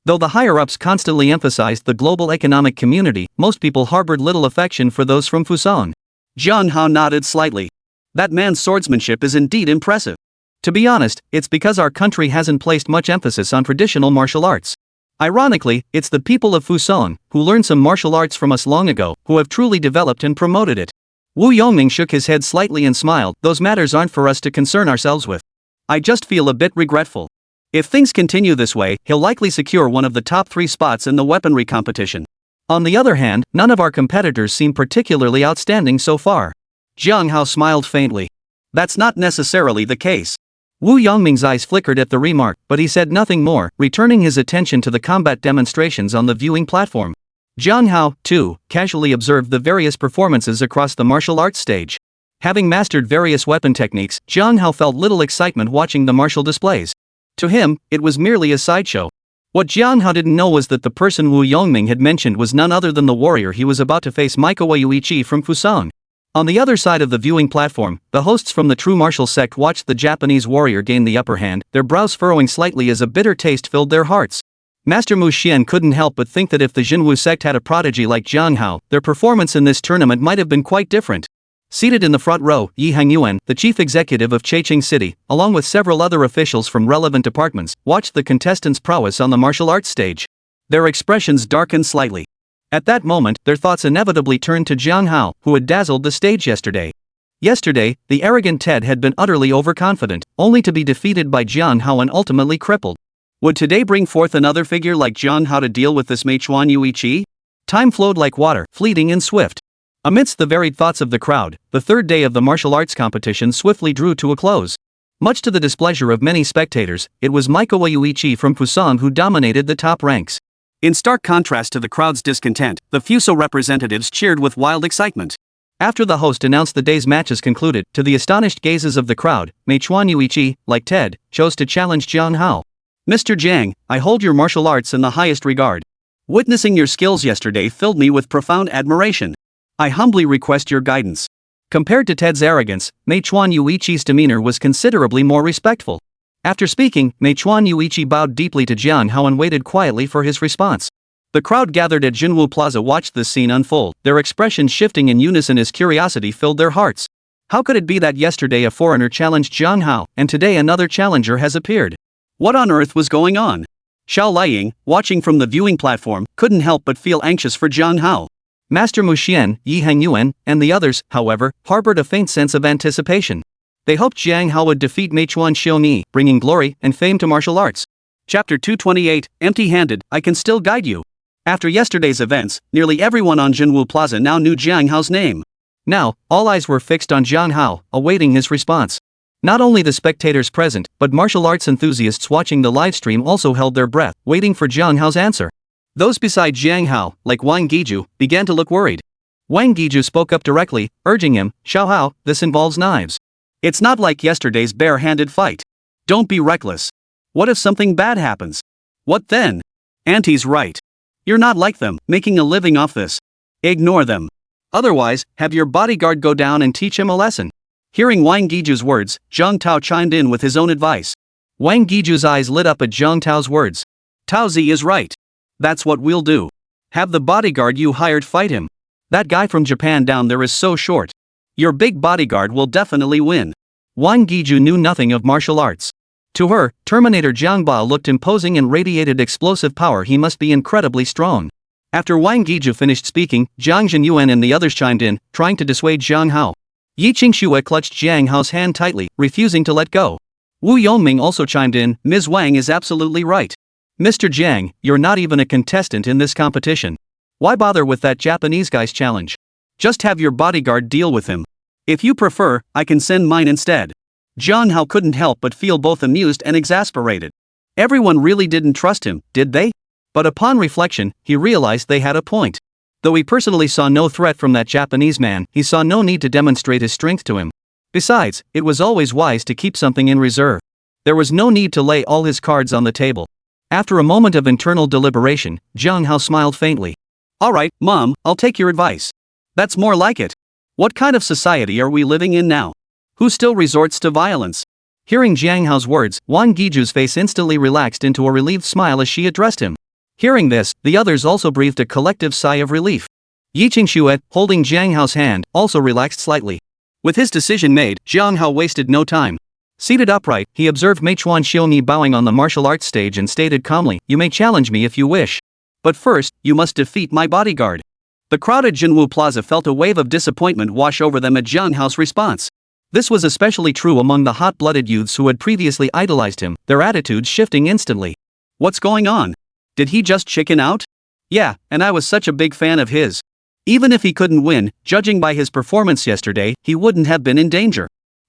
Though the higher-ups constantly emphasized the global economic community, most people harbored little affection for those from Fusang. Jiang Hao nodded slightly. That man's swordsmanship is indeed impressive. To be honest, it's because our country hasn't placed much emphasis on traditional martial arts. Ironically, it's the people of Fusang, who learned some martial arts from us long ago, who have truly developed and promoted it. Wu Yongming shook his head slightly and smiled, those matters aren't for us to concern ourselves with. I just feel a bit regretful. If things continue this way, he'll likely secure one of the top 3 spots in the weaponry competition. On the other hand, none of our competitors seem particularly outstanding so far. Jiang Hao smiled faintly. That's not necessarily the case. Wu Yongming's eyes flickered at the remark, but he said nothing more, returning his attention to the combat demonstrations on the viewing platform. Jiang Hao, too, casually observed the various performances across the martial arts stage. Having mastered various weapon techniques, Jiang Hao felt little excitement watching the martial displays. To him, it was merely a sideshow. What Jiang Hao didn't know was that the person Wu Yongming had mentioned was none other than the warrior he was about to face, Maikowa Yuichi from Fusang. On the other side of the viewing platform, the hosts from the true martial sect watched the Japanese warrior gain the upper hand, their brows furrowing slightly as a bitter taste filled their hearts. Master Mu Xian couldn't help but think that if the Jinwu sect had a prodigy like Jiang Hao, their performance in this tournament might have been quite different. Seated in the front row, Yi Hangyuan, the chief executive of Checheng City, along with several other officials from relevant departments, watched the contestants' prowess on the martial arts stage. Their expressions darkened slightly. At that moment, their thoughts inevitably turned to Jiang Hao, who had dazzled the stage yesterday. Yesterday, the arrogant Ted had been utterly overconfident, only to be defeated by Jiang Hao and ultimately crippled. Would today bring forth another figure like Jiang Hao to deal with this Meichuan Yuichi? Time flowed like water, fleeting and swift. Amidst the varied thoughts of the crowd, the third day of the martial arts competition swiftly drew to a close. Much to the displeasure of many spectators, it was Maikowa Yuichi from Fusang who dominated the top ranks. In stark contrast to the crowd's discontent, the Fuso representatives cheered with wild excitement. After the host announced the day's matches concluded, to the astonished gazes of the crowd, Meichuan Yuichi, like Ted, chose to challenge Jiang Hao. Mr. Jiang, I hold your martial arts in the highest regard. Witnessing your skills yesterday filled me with profound admiration. I humbly request your guidance. Compared to Ted's arrogance, Meichuan Yuichi's demeanor was considerably more respectful. After speaking, Meichuan Yuichi bowed deeply to Jiang Hao and waited quietly for his response. The crowd gathered at Jinwu Plaza watched this scene unfold, their expressions shifting in unison as curiosity filled their hearts. How could it be that yesterday a foreigner challenged Jiang Hao, and today another challenger has appeared? What on earth was going on? Xiao Liang, watching from the viewing platform, couldn't help but feel anxious for Jiang Hao. Master Mu Xian, Yi Hangyuan, and the others, however, harbored a faint sense of anticipation. They hoped Jiang Hao would defeat Meichuan Xiongyi, bringing glory and fame to martial arts. Chapter 228, Empty-handed, I can still guide you. After yesterday's events, nearly everyone on Jinwu Plaza now knew Jiang Hao's name. Now, all eyes were fixed on Jiang Hao, awaiting his response. Not only the spectators present, but martial arts enthusiasts watching the livestream also held their breath, waiting for Jiang Hao's answer. Those beside Jiang Hao, like Wang Guiju, began to look worried. Wang Guiju spoke up directly, urging him, Xiao Hao, this involves knives. It's not like yesterday's bare-handed fight. Don't be reckless. What if something bad happens? What then? Auntie's right. You're not like them, making a living off this. Ignore them. Otherwise, have your bodyguard go down and teach him a lesson. Hearing Wang Guiju's words, Zhang Tao chimed in with his own advice. Wang Guiju's eyes lit up at Zhang Tao's words. Taozi is right. That's what we'll do. Have the bodyguard you hired fight him. That guy from Japan down there is so short. Your big bodyguard will definitely win. Wang Guiju knew nothing of martial arts. To her, Terminator Jiang Bao looked imposing and radiated explosive power. He must be incredibly strong. After Wang Guiju finished speaking, Jiang Zhenyuan and the others chimed in, trying to dissuade Jiang Hao. Yi Qingxue clutched Jiang Hao's hand tightly, refusing to let go. Wu Yongming also chimed in, Ms. Wang is absolutely right. Mr. Jiang, you're not even a contestant in this competition. Why bother with that Japanese guy's challenge? Just have your bodyguard deal with him. If you prefer, I can send mine instead. Jiang Hao couldn't help but feel both amused and exasperated. Everyone really didn't trust him, did they? But upon reflection, he realized they had a point. Though he personally saw no threat from that Japanese man, he saw no need to demonstrate his strength to him. Besides, it was always wise to keep something in reserve. There was no need to lay all his cards on the table. After a moment of internal deliberation, Jiang Hao smiled faintly. All right, Mom, I'll take your advice. That's more like it. What kind of society are we living in now? Who still resorts to violence? Hearing Jiang Hao's words, Wang Guiju's face instantly relaxed into a relieved smile as she addressed him. Hearing this, the others also breathed a collective sigh of relief. Yi Qingxue, holding Jiang Hao's hand, also relaxed slightly. With his decision made, Jiang Hao wasted no time. Seated upright, he observed Meichuan Xiongyi bowing on the martial arts stage and stated calmly, You may challenge me if you wish. But first, you must defeat my bodyguard. The crowd at Jinwu Plaza felt a wave of disappointment wash over them at Jiang Hao's response. This was especially true among the hot-blooded youths who had previously idolized him, their attitudes shifting instantly. What's going on? Did he just chicken out? Yeah, and I was such a big fan of his. Even if he couldn't win, judging by his performance yesterday, he wouldn't have been in danger.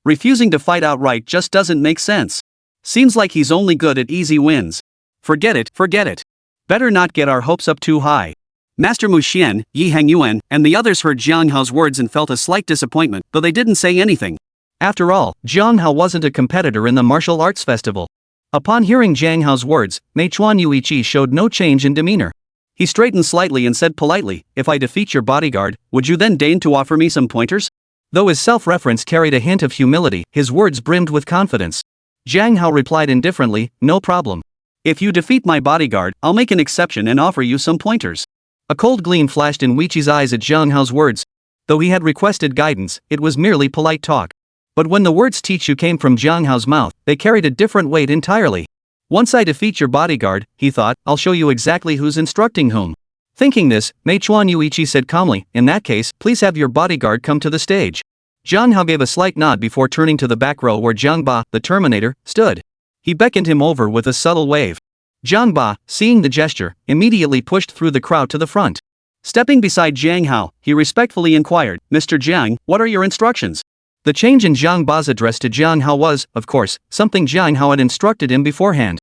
Refusing to fight outright just doesn't make sense. Seems like he's only good at easy wins. Forget it. Better not get our hopes up too high. Master Mu Xian, Yi Hangyuan, and the others heard Jiang Hao's words and felt a slight disappointment, though they didn't say anything. After all, Jiang Hao wasn't a competitor in the martial arts festival. Upon hearing Jiang Hao's words, Meichuan Yuichi showed no change in demeanor. He straightened slightly and said politely, "If I defeat your bodyguard, would you then deign to offer me some pointers?" Though his self-reference carried a hint of humility, his words brimmed with confidence. Jiang Hao replied indifferently, "No problem. If you defeat my bodyguard, I'll make an exception and offer you some pointers." A cold gleam flashed in Weiqi's eyes at Jiang Hao's words. Though he had requested guidance, it was merely polite talk. But when the words teach you came from Jiang Hao's mouth, they carried a different weight entirely. "Once I defeat your bodyguard," he thought, "I'll show you exactly who's instructing whom." Thinking this, Meichuan Yuichi said calmly, "In that case, please have your bodyguard come to the stage." Jiang Hao gave a slight nod before turning to the back row where Jiang Ba, the Terminator, stood. He beckoned him over with a subtle wave. Jiang Ba, seeing the gesture, immediately pushed through the crowd to the front. Stepping beside Jiang Hao, he respectfully inquired, "Mr. Jiang, what are your instructions?" The change in Jiang Ba's address to Jiang Hao was, of course, something Jiang Hao had instructed him beforehand.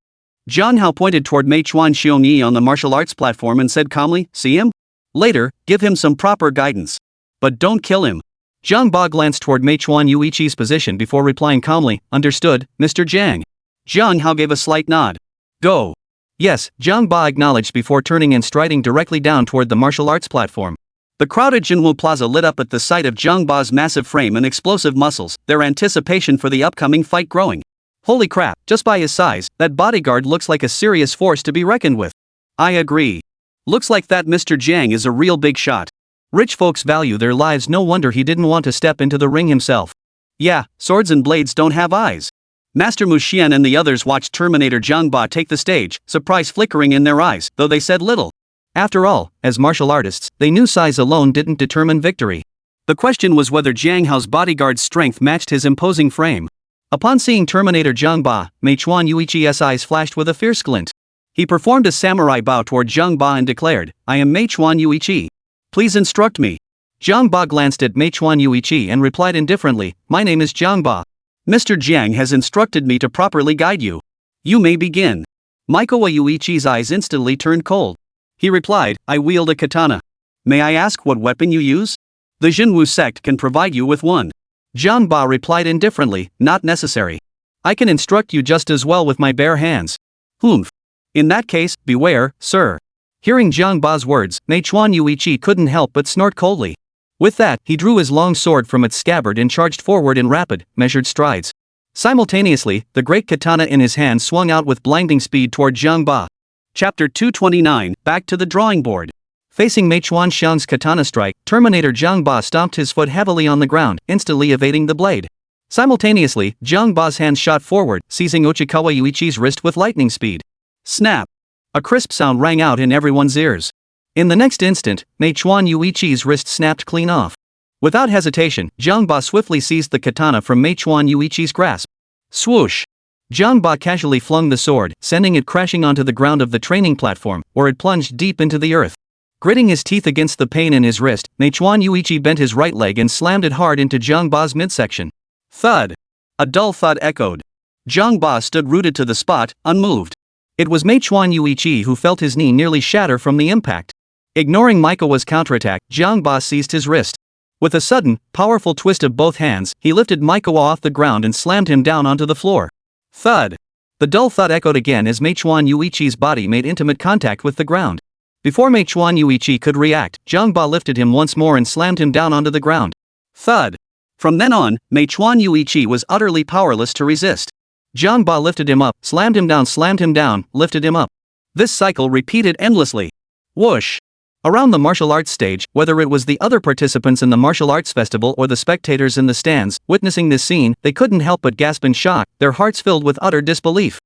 Jiang Hao pointed toward Meichuan Xiongyi on the martial arts platform and said calmly, "See him? Later, give him some proper guidance. But don't kill him." Jiang Ba glanced toward Meichuan Yuichi's position before replying calmly, "Understood, Mr. Jiang." Jiang Hao gave a slight nod. "Go." "Yes," Jiang Ba acknowledged before turning and striding directly down toward the martial arts platform. The crowd at Jinwu Plaza lit up at the sight of Jiang Ba's massive frame and explosive muscles, their anticipation for the upcoming fight growing. "Holy crap, just by his size, that bodyguard looks like a serious force to be reckoned with." "I agree. Looks like that Mr. Jiang is a real big shot. Rich folks value their lives, no wonder he didn't want to step into the ring himself." "Yeah, swords and blades don't have eyes." Master Mu Xian and the others watched Terminator Jiang Ba take the stage, surprise flickering in their eyes, though they said little. After all, as martial artists, they knew size alone didn't determine victory. The question was whether Jiang Hao's bodyguard's strength matched his imposing frame. Upon seeing Terminator Jiang Ba, Meichuan Yuichi's eyes flashed with a fierce glint. He performed a samurai bow toward Jiang Ba and declared, "I am Meichuan Yuichi. Please instruct me." Jiang Ba glanced at Meichuan Yuichi and replied indifferently, "My name is Jiang Ba. Mr. Jiang has instructed me to properly guide you. You may begin." Maikowa Yuichi's eyes instantly turned cold. He replied, "I wield a katana. May I ask what weapon you use? The Jinwu sect can provide you with one." Jiang Ba replied indifferently, "Not necessary. I can instruct you just as well with my bare hands." "Humph. In that case, beware, sir." Hearing Jiang Ba's words, Meichuan Yuichi couldn't help but snort coldly. With that, he drew his long sword from its scabbard and charged forward in rapid, measured strides. Simultaneously, the great katana in his hand swung out with blinding speed toward Jiang Ba. Chapter 229, Back to the Drawing Board. Facing Meichuan Xiang's katana strike, Terminator Jiang Ba stomped his foot heavily on the ground, instantly evading the blade. Simultaneously, Jiang Ba's hand shot forward, seizing Ochikawa Yuichi's wrist with lightning speed. Snap! A crisp sound rang out in everyone's ears. In the next instant, Meichuan Yuichi's wrist snapped clean off. Without hesitation, Jiang Ba swiftly seized the katana from Meichuan Yuichi's grasp. Swoosh! Jiang Ba casually flung the sword, sending it crashing onto the ground of the training platform, where it plunged deep into the earth. Gritting his teeth against the pain in his wrist, Meichuan Yuichi bent his right leg and slammed it hard into Jiang Ba's midsection. Thud! A dull thud echoed. Jiang Ba stood rooted to the spot, unmoved. It was Meichuan Yuichi who felt his knee nearly shatter from the impact. Ignoring Maikowa's counterattack, Jiang Ba seized his wrist. With a sudden, powerful twist of both hands, he lifted Maikowa off the ground and slammed him down onto the floor. Thud! The dull thud echoed again as Meichuan Yuichi's body made intimate contact with the ground. Before Meichuan Yuichi could react, Jiang Ba lifted him once more and slammed him down onto the ground. Thud! From then on, Meichuan Yuichi was utterly powerless to resist. Jiang Ba lifted him up, slammed him down, lifted him up. This cycle repeated endlessly. Whoosh! Around the martial arts stage, whether it was the other participants in the martial arts festival or the spectators in the stands, witnessing this scene, they couldn't help but gasp in shock, their hearts filled with utter disbelief.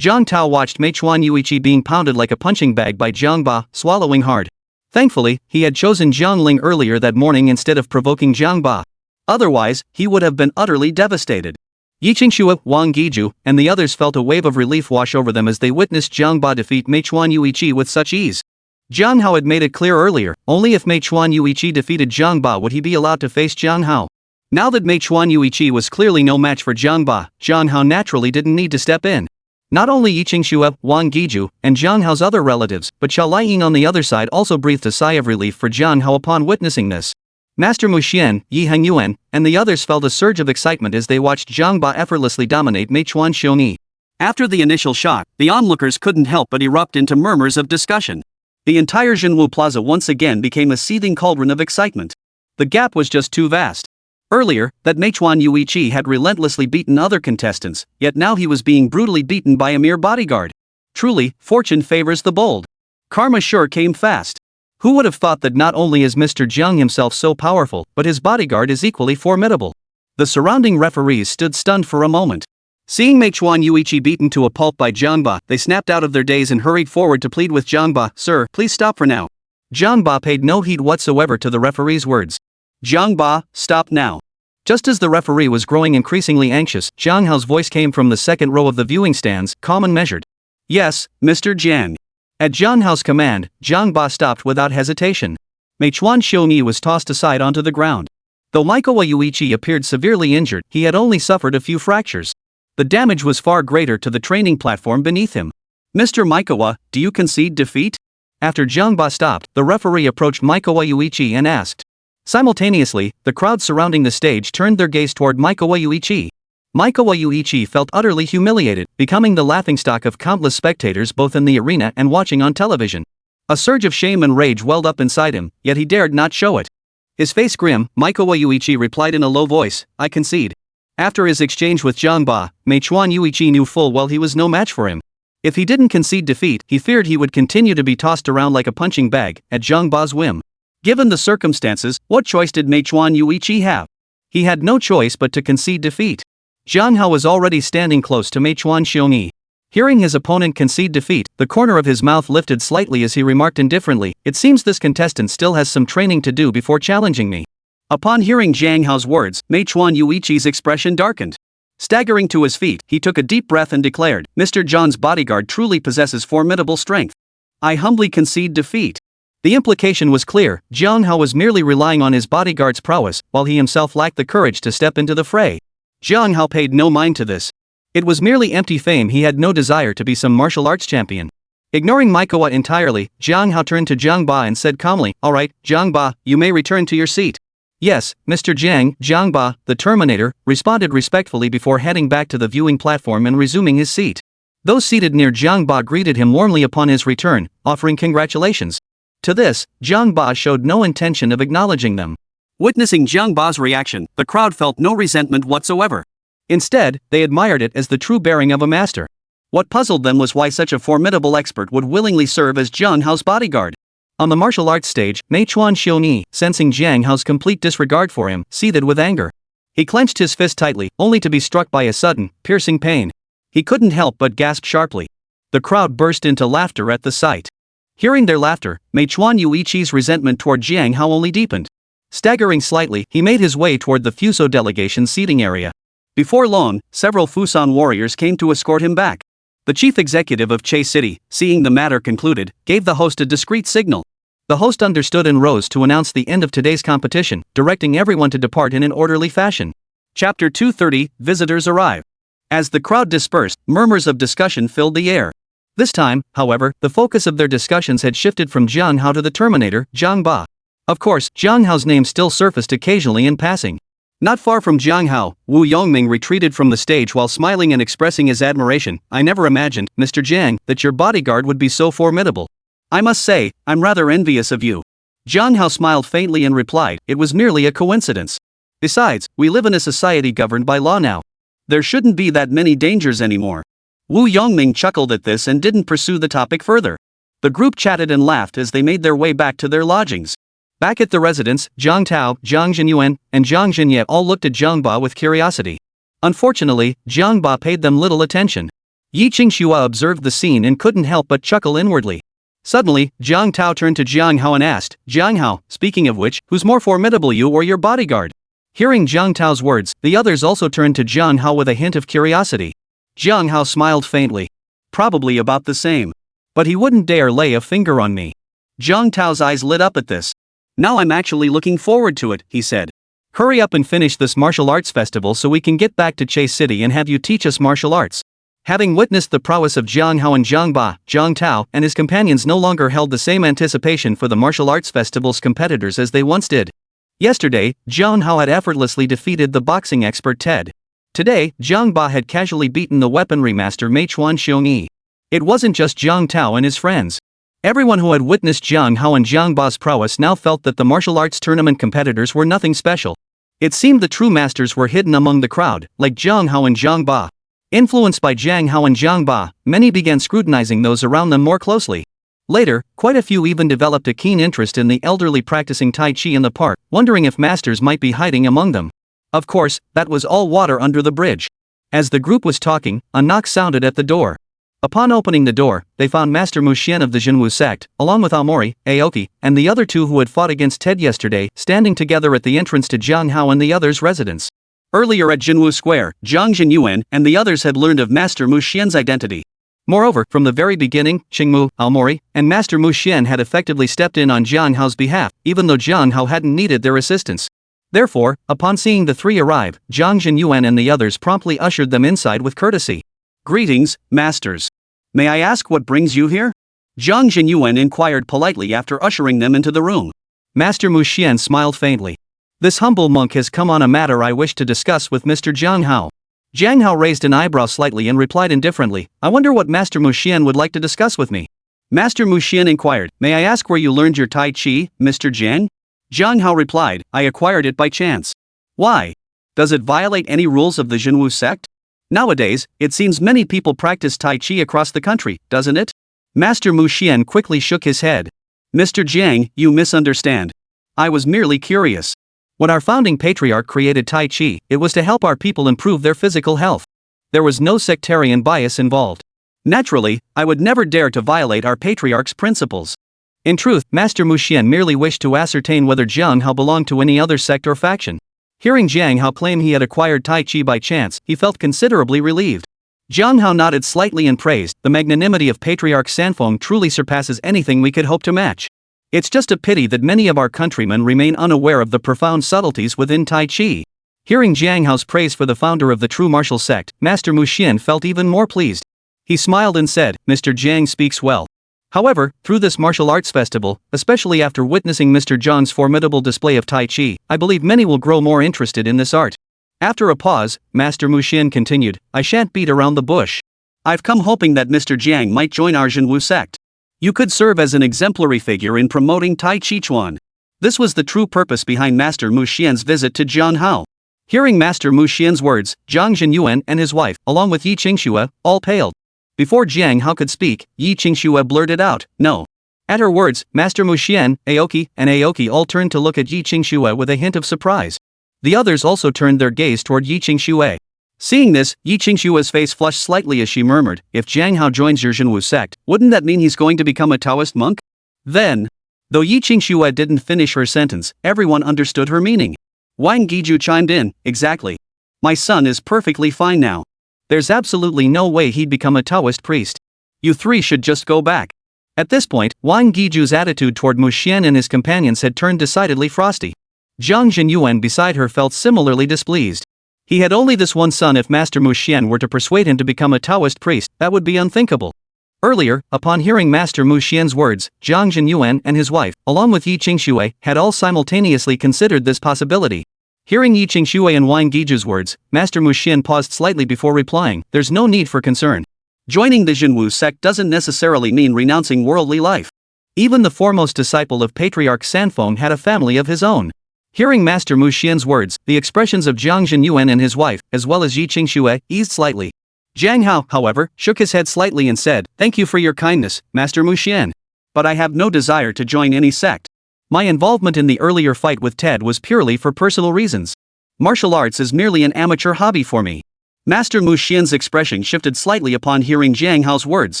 Jiang Tao watched Meichuan Yuichi being pounded like a punching bag by Jiang Ba, swallowing hard. Thankfully, he had chosen Jiang Ling earlier that morning instead of provoking Jiang Ba. Otherwise, he would have been utterly devastated. Yi Qingxue, Wang Guiju, and the others felt a wave of relief wash over them as they witnessed Jiang Ba defeat Meichuan Yuichi with such ease. Jiang Hao had made it clear earlier, only if Meichuan Yuichi defeated Jiang Ba would he be allowed to face Jiang Hao. Now that Meichuan Yuichi was clearly no match for Jiang Ba, Jiang Hao naturally didn't need to step in. Not only Yi Qingxue, Wang Guiju, and Jiang Hao's other relatives, but Xiao Liying on the other side also breathed a sigh of relief for Jiang Hao upon witnessing this. Master Mu Xian, Yi Hangyuan, and the others felt a surge of excitement as they watched Jiang Ba effortlessly dominate Meichuan Xiongyi. After the initial shock, the onlookers couldn't help but erupt into murmurs of discussion. The entire Jinwoo Plaza once again became a seething cauldron of excitement. The gap was just too vast. Earlier, that Mechuan Yuichi had relentlessly beaten other contestants, yet now he was being brutally beaten by a mere bodyguard. Truly, fortune favors the bold. Karma sure came fast. Who would have thought that not only is Mr. Jiang himself so powerful, but his bodyguard is equally formidable? The surrounding referees stood stunned for a moment. Seeing Mechuan Yuichi beaten to a pulp by Jiangba, they snapped out of their daze and hurried forward to plead with Jiangba, "Sir, please stop for now." Jiangba paid no heed whatsoever to the referee's words. "Jiangba, stop now." Just as the referee was growing increasingly anxious, Jiang Hao's voice came from the second row of the viewing stands, calm and measured. "Yes, Mr. Jiang." At Jiang Hao's command, Jiangba stopped without hesitation. Mechuan Xiongyi was tossed aside onto the ground. Though Maikowa Yuichi appeared severely injured, he had only suffered a few fractures. The damage was far greater to the training platform beneath him. "Mr. Maikowa, do you concede defeat?" After Jiangba stopped, the referee approached Maikowa Yuichi and asked. Simultaneously, the crowd surrounding the stage turned their gaze toward Maikowa Yuichi. Maikowa Yuichi felt utterly humiliated, becoming the laughingstock of countless spectators both in the arena and watching on television. A surge of shame and rage welled up inside him, yet he dared not show it. His face grim, Maikowa Yuichi replied in a low voice, "I concede." After his exchange with Jiangba, Mechuan Yuichi knew full well he was no match for him. If he didn't concede defeat, he feared he would continue to be tossed around like a punching bag, at Jiangba's whim. Given the circumstances, what choice did Mechuan Yuichi have? He had no choice but to concede defeat. Jiang Hao was already standing close to Mechuan Xiongyi. Hearing his opponent concede defeat, the corner of his mouth lifted slightly as he remarked indifferently, "It seems this contestant still has some training to do before challenging me." Upon hearing Jiang Hao's words, Mechuan Yuichi's expression darkened. Staggering to his feet, he took a deep breath and declared, "Mr. Zhang's bodyguard truly possesses formidable strength. I humbly concede defeat." The implication was clear, Jiang Hao was merely relying on his bodyguard's prowess, while he himself lacked the courage to step into the fray. Jiang Hao paid no mind to this. It was merely empty fame, he had no desire to be some martial arts champion. Ignoring Maikowa entirely, Jiang Hao turned to Jiangba and said calmly, "Alright, Jiangba, you may return to your seat." "Yes, Mr. Jiang," Jiangba, the Terminator, responded respectfully before heading back to the viewing platform and resuming his seat. Those seated near Jiangba greeted him warmly upon his return, offering congratulations. To this, Jiangba showed no intention of acknowledging them. Witnessing Jiangba's reaction, the crowd felt no resentment whatsoever. Instead, they admired it as the true bearing of a master. What puzzled them was why such a formidable expert would willingly serve as Jiang Hao's bodyguard. On the martial arts stage, Mechuan Xiongyi, sensing Jiang Hao's complete disregard for him, seethed with anger. He clenched his fist tightly, only to be struck by a sudden, piercing pain. He couldn't help but gasp sharply. The crowd burst into laughter at the sight. Hearing their laughter, Mechuan Yuichi's resentment toward Jiang Hao only deepened. Staggering slightly, he made his way toward the Fuso delegation's seating area. Before long, several Fusan warriors came to escort him back. The chief executive of Che City, seeing the matter concluded, gave the host a discreet signal. The host understood and rose to announce the end of today's competition, directing everyone to depart in an orderly fashion. Chapter 230, Visitors Arrive. As the crowd dispersed, murmurs of discussion filled the air. This time, however, the focus of their discussions had shifted from Jiang Hao to the Terminator, Jiangba. Of course, Jiang Hao's name still surfaced occasionally in passing. Not far from Jiang Hao, Wu Yongming retreated from the stage while smiling and expressing his admiration. "I never imagined, Mr. Jiang, that your bodyguard would be so formidable. I must say, I'm rather envious of you." Jiang Hao smiled faintly and replied, "It was merely a coincidence. Besides, we live in a society governed by law now. There shouldn't be that many dangers anymore." Wu Yongming chuckled at this and didn't pursue the topic further. The group chatted and laughed as they made their way back to their lodgings. Back at the residence, Zhang Tao, Zhang Jinyuan, and Zhang Jinye all looked at Jiangba with curiosity. Unfortunately, Jiangba paid them little attention. Yi Qingxua observed the scene and couldn't help but chuckle inwardly. Suddenly, Zhang Tao turned to Jiang Hao and asked, "Jiang Hao, speaking of which, who's more formidable, you or your bodyguard?" Hearing Jiang Tao's words, the others also turned to Jiang Hao with a hint of curiosity. Jiang Hao smiled faintly. "Probably about the same. But he wouldn't dare lay a finger on me." Jiang Tao's eyes lit up at this. "Now I'm actually looking forward to it," he said. "Hurry up and finish this martial arts festival so we can get back to Che City and have you teach us martial arts." Having witnessed the prowess of Jiang Hao and Jiangba, Jiang Tao and his companions no longer held the same anticipation for the martial arts festival's competitors as they once did. Yesterday, Jiang Hao had effortlessly defeated the boxing expert Ted. Today, Jiang Ba had casually beaten the weaponry master Mei Chuan Xiongyi. It wasn't just Jiang Tao and his friends. Everyone who had witnessed Jiang Hao and Jiang Ba's prowess now felt that the martial arts tournament competitors were nothing special. It seemed the true masters were hidden among the crowd, like Jiang Hao and Jiang Ba. Influenced by Jiang Hao and Jiang Ba, many began scrutinizing those around them more closely. Later, quite a few even developed a keen interest in the elderly practicing Tai Chi in the park, wondering if masters might be hiding among them. Of course, that was all water under the bridge. As the group was talking, a knock sounded at the door. Upon opening the door, they found Master Mu Xian of the Jinwu sect, along with Aomori, Aoki, and the other two who had fought against Ted yesterday, standing together at the entrance to Jiang Hao and the others' residence. Earlier at Jinwu Square, Zhang Jinyuan and the others had learned of Master Mu Xian's identity. Moreover, from the very beginning, Qingmu, Aomori, and Master Mu Xian had effectively stepped in on Jiang Hao's behalf, even though Jiang Hao hadn't needed their assistance. Therefore, upon seeing the three arrive, Zhang Jinyuan and the others promptly ushered them inside with courtesy. "Greetings, masters. May I ask what brings you here?" Zhang Jinyuan inquired politely after ushering them into the room. Master Mu Xian smiled faintly. "This humble monk has come on a matter I wish to discuss with Mr. Jiang Hao." Jiang Hao raised an eyebrow slightly and replied indifferently, "I wonder what Master Mu Xian would like to discuss with me." Master Mu Xian inquired, "May I ask where you learned your Tai Chi, Mr. Jiang?" Jiang Hao replied, "I acquired it by chance." "Why? Does it violate any rules of the Jinwu sect?" "Nowadays, it seems many people practice Tai Chi across the country, doesn't it?" Master Mu Xian quickly shook his head. "Mr. Jiang, you misunderstand. I was merely curious. When our founding patriarch created Tai Chi, it was to help our people improve their physical health. There was no sectarian bias involved. Naturally, I would never dare to violate our patriarch's principles." In truth, Master Mu Xian merely wished to ascertain whether Jiang Hao belonged to any other sect or faction. Hearing Jiang Hao claim he had acquired Tai Chi by chance, he felt considerably relieved. Jiang Hao nodded slightly and praised, "The magnanimity of Patriarch Sanfeng truly surpasses anything we could hope to match. It's just a pity that many of our countrymen remain unaware of the profound subtleties within Tai Chi." Hearing Jiang Hao's praise for the founder of the true martial sect, Master Mu Xian felt even more pleased. He smiled and said, "Mr. Jiang speaks well. However, through this martial arts festival, especially after witnessing Mr. Zhang's formidable display of Tai Chi, I believe many will grow more interested in this art." After a pause, Master Mu Xian continued, "I shan't beat around the bush. I've come hoping that Mr. Jiang might join our Jinwu sect. You could serve as an exemplary figure in promoting Tai Chi Chuan." This was the true purpose behind Master Mu Xian's visit to Jiang Hao. Hearing Master Mu Xian's words, Zhang Jinyuan and his wife, along with Yi Qingxue, all paled. Before Jiang Hao could speak, Yi Qingxue blurted out, "No." At her words, Master Mu Xian, Aoki, and Aoki all turned to look at Yi Qingxue with a hint of surprise. The others also turned their gaze toward Yi Qingxue. Seeing this, Yi Qingxue's face flushed slightly as she murmured, "If Jiang Hao joins your Jinwu sect, wouldn't that mean he's going to become a Taoist monk?" Then, though Yi Qingxue didn't finish her sentence, everyone understood her meaning. Wang Giju chimed in, "Exactly. My son is perfectly fine now. There's absolutely no way he'd become a Taoist priest. You three should just go back." At this point, Wang Giju's attitude toward Mu Xian and his companions had turned decidedly frosty. Zhang Jinyuan beside her felt similarly displeased. He had only this one son. If Master Mu Xian were to persuade him to become a Taoist priest, that would be unthinkable. Earlier, upon hearing Master Mu Xian's words, Zhang Jinyuan and his wife, along with Yi Qingxue, had all simultaneously considered this possibility. Hearing Yi Qingxue and Wang Giju's words, Master Mu Xian paused slightly before replying, "There's no need for concern. Joining the Jinwu sect doesn't necessarily mean renouncing worldly life. Even the foremost disciple of Patriarch Sanfeng had a family of his own." Hearing Master Mu Xian's words, the expressions of Zhang Jinyuan and his wife, as well as Yi Qingxue, eased slightly. Jiang Hao, however, shook his head slightly and said, "Thank you for your kindness, Master Mu Xian. But I have no desire to join any sect. My involvement in the earlier fight with Ted was purely for personal reasons. Martial arts is merely an amateur hobby for me." Master Mu Xian's expression shifted slightly upon hearing Jiang Hao's words.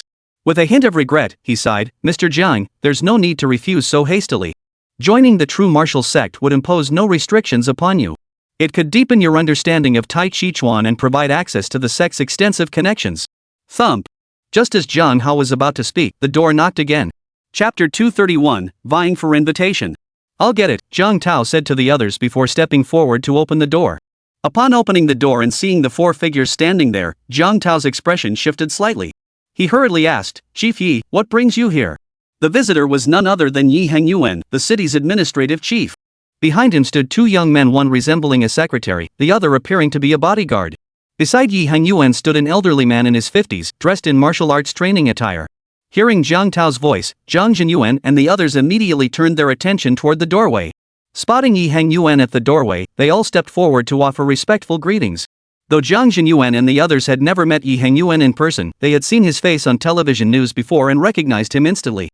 With a hint of regret, he sighed, "Mr. Jiang, there's no need to refuse so hastily. Joining the true martial sect would impose no restrictions upon you. It could deepen your understanding of Tai Chi Chuan and provide access to the sect's extensive connections." Thump. Just as Jiang Hao was about to speak, the door knocked again. Chapter 231, Vying for Invitation. "I'll get it," Zhang Tao said to the others before stepping forward to open the door. Upon opening the door and seeing the four figures standing there, Zhang Tao's expression shifted slightly. He hurriedly asked, "Chief Yi, what brings you here?" The visitor was none other than Yi Hengyuan, the city's administrative chief. Behind him stood two young men, one resembling a secretary, the other appearing to be a bodyguard. Beside Yi Hangyuan stood an elderly man in his 50s, dressed in martial arts training attire. Hearing Jiang Tao's voice, Zhang Jinyuan and the others immediately turned their attention toward the doorway. Spotting Yi Hangyuan at the doorway, they all stepped forward to offer respectful greetings. Though Zhang Jinyuan and the others had never met Yi Hangyuan in person, they had seen his face on television news before and recognized him instantly.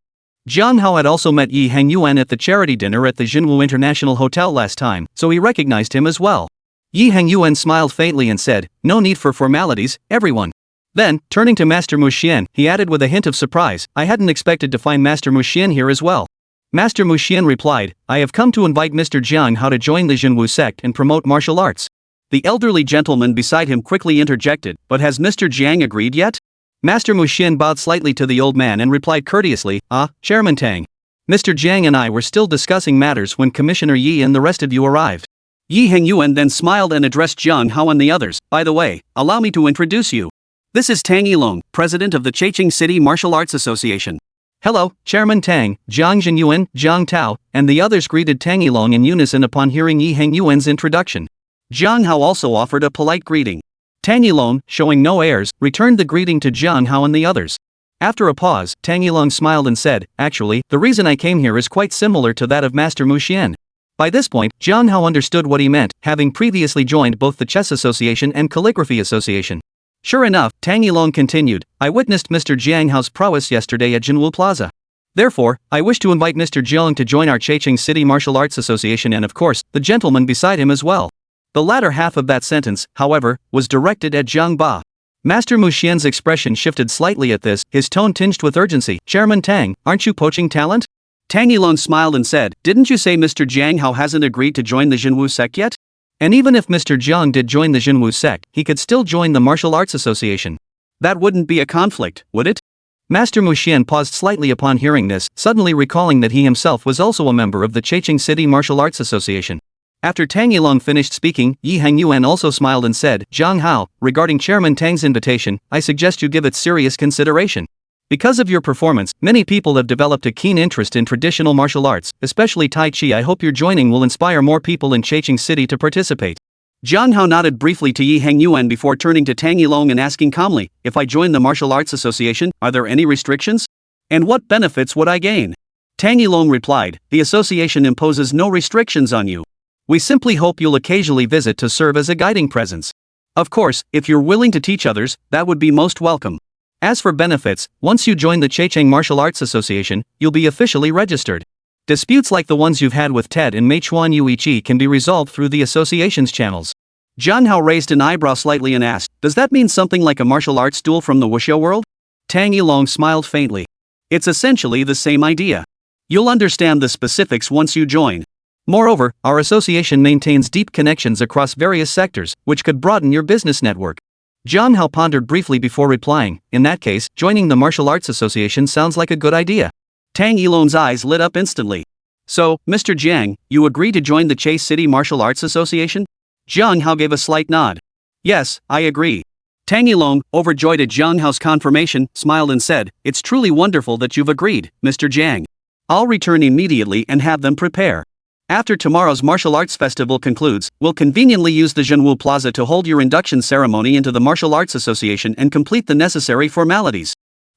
Jiang Hao had also met Yi Hangyuan at the charity dinner at the Jinwu International Hotel last time, so he recognized him as well. Yi Hangyuan smiled faintly and said, "No need for formalities, everyone." Then, turning to Master Muxian, he added with a hint of surprise, "I hadn't expected to find Master Muxian here as well." Master Muxian replied, "I have come to invite Mr. Jiang Hao to join the Jinwu sect and promote martial arts." The elderly gentleman beside him quickly interjected, "But has Mr. Jiang agreed yet?" Master Muxian bowed slightly to the old man and replied courteously, Chairman Tang. Mr. Jiang and I were still discussing matters when Commissioner Yi and the rest of you arrived." Yi Hangyuan then smiled and addressed Jiang Hao and the others, "By the way, allow me to introduce you. This is Tang Yilong, president of the Checheng City Martial Arts Association." "Hello, Chairman Tang." Zhang Jinyuan, Jiang Tao, and the others greeted Tang Yilong in unison upon hearing Yi Hangyuan's introduction. Jiang Hao also offered a polite greeting. Tang Yilong, showing no airs, returned the greeting to Jiang Hao and the others. After a pause, Tang Yilong smiled and said, "Actually, the reason I came here is quite similar to that of Master Muxian." By this point, Jiang Hao understood what he meant, having previously joined both the Chess Association and Calligraphy Association. Sure enough, Tang Yilong continued, "I witnessed Mr. Jiang Hao's prowess yesterday at Jinwu Plaza. Therefore, I wish to invite Mr. Jiang to join our Checheng City Martial Arts Association and of course, the gentleman beside him as well." The latter half of that sentence, however, was directed at Jiang Ba. Master Muxian's expression shifted slightly at this, his tone tinged with urgency. "Chairman Tang, aren't you poaching talent?" Tang Yilong smiled and said, "Didn't you say Mr. Jiang Hao hasn't agreed to join the Jinwu sect yet? And even if Mr. Jiang did join the Jinwu sect, he could still join the Martial Arts Association. That wouldn't be a conflict, would it?" Master Muxian paused slightly upon hearing this, suddenly recalling that he himself was also a member of the Checheng City Martial Arts Association. After Tang Yilong finished speaking, Yi Hangyuan also smiled and said, "Jiang Hao, regarding Chairman Tang's invitation, I suggest you give it serious consideration. Because of your performance, many people have developed a keen interest in traditional martial arts, especially Tai Chi. I hope your joining will inspire more people in Checheng City to participate." Jiang Hao nodded briefly to Yi Hangyuan before turning to Tang Yilong and asking calmly, "If I join the Martial Arts Association, are there any restrictions? And what benefits would I gain?" Tang Yilong replied, "The association imposes no restrictions on you. We simply hope you'll occasionally visit to serve as a guiding presence. Of course, if you're willing to teach others, that would be most welcome. As for benefits, once you join the Checheng Martial Arts Association, you'll be officially registered. Disputes like the ones you've had with Ted and Meichuan Yuichi can be resolved through the association's channels." Jiang Hao raised an eyebrow slightly and asked, "Does that mean something like a martial arts duel from the wuxia world?" Tang Yilong smiled faintly. "It's essentially the same idea. You'll understand the specifics once you join. Moreover, our association maintains deep connections across various sectors, which could broaden your business network." Jiang Hao pondered briefly before replying, "In that case, joining the Martial Arts Association sounds like a good idea." Tang Yilong's eyes lit up instantly. "So, Mr. Jiang, you agree to join the Chase City Martial Arts Association?" Jiang Hao gave a slight nod. "Yes, I agree." Tang Yilong, overjoyed at Jiang Hao's confirmation, smiled and said, "It's truly wonderful that you've agreed, Mr. Jiang. I'll return immediately and have them prepare. After tomorrow's martial arts festival concludes, we'll conveniently use the Jinwu Plaza to hold your induction ceremony into the Martial Arts Association and complete the necessary formalities."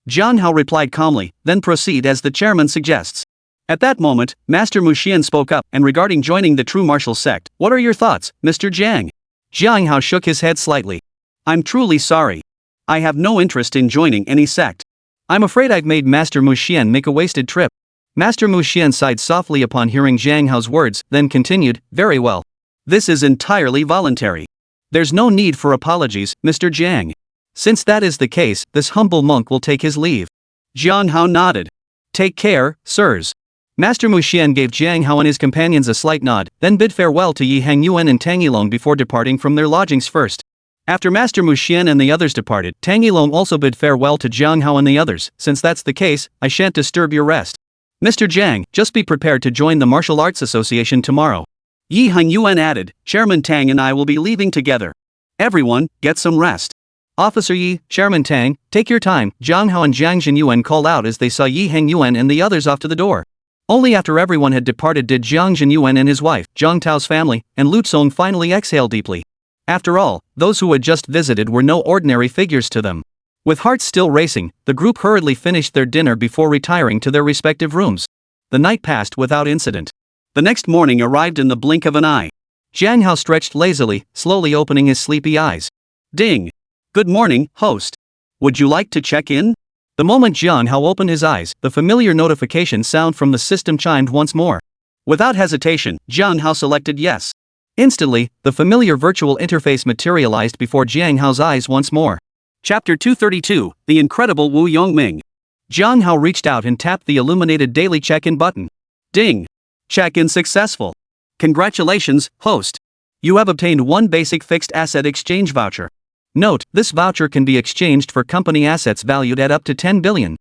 Jiang Hao replied calmly, "Then proceed as the chairman suggests." At that moment, Master Muxian spoke up, "And regarding joining the true martial sect, what are your thoughts, Mr. Jiang?" Jiang Hao shook his head slightly. "I'm truly sorry. I have no interest in joining any sect. I'm afraid I've made Master Muxian make a wasted trip." Master Muxian sighed softly upon hearing Jiang Hao's words, then continued, "Very well. This is entirely voluntary. There's no need for apologies, Mr. Jiang. Since that is the case, this humble monk will take his leave." Jiang Hao nodded. "Take care, sirs." Master Muxian gave Jiang Hao and his companions a slight nod, then bid farewell to Yi Hangyuan and Tang Yilong before departing from their lodgings first. After Master Muxian and the others departed, Tang Yilong also bid farewell to Jiang Hao and the others. "Since that's the case, I shan't disturb your rest. Mr. Jiang, just be prepared to join the Martial Arts Association tomorrow." Yi Hangyuan added, "Chairman Tang and I will be leaving together. Everyone, get some rest." "Officer Yi, Chairman Tang, take your time," Jiang Hao and Jiang Jinyuan called out as they saw Yi Hangyuan and the others off to the door. Only after everyone had departed did Jiang Jinyuan and his wife, Jiang Tao's family, and Lu Tsong finally exhale deeply. After all, those who had just visited were no ordinary figures to them. With hearts still racing, the group hurriedly finished their dinner before retiring to their respective rooms. The night passed without incident. The next morning arrived in the blink of an eye. Jiang Hao stretched lazily, slowly opening his sleepy eyes. Ding! Good morning, host. Would you like to check in? The moment Jiang Hao opened his eyes, the familiar notification sound from the system chimed once more. Without hesitation, Jiang Hao selected yes. Instantly, the familiar virtual interface materialized before Jiang Hao's eyes once more. Chapter 232, The Incredible Wu Yongming. Jiang Hao reached out and tapped the illuminated daily check-in button. Ding! Check-in successful. Congratulations, host. You have obtained one basic fixed asset exchange voucher. Note, this voucher can be exchanged for company assets valued at up to 10 billion.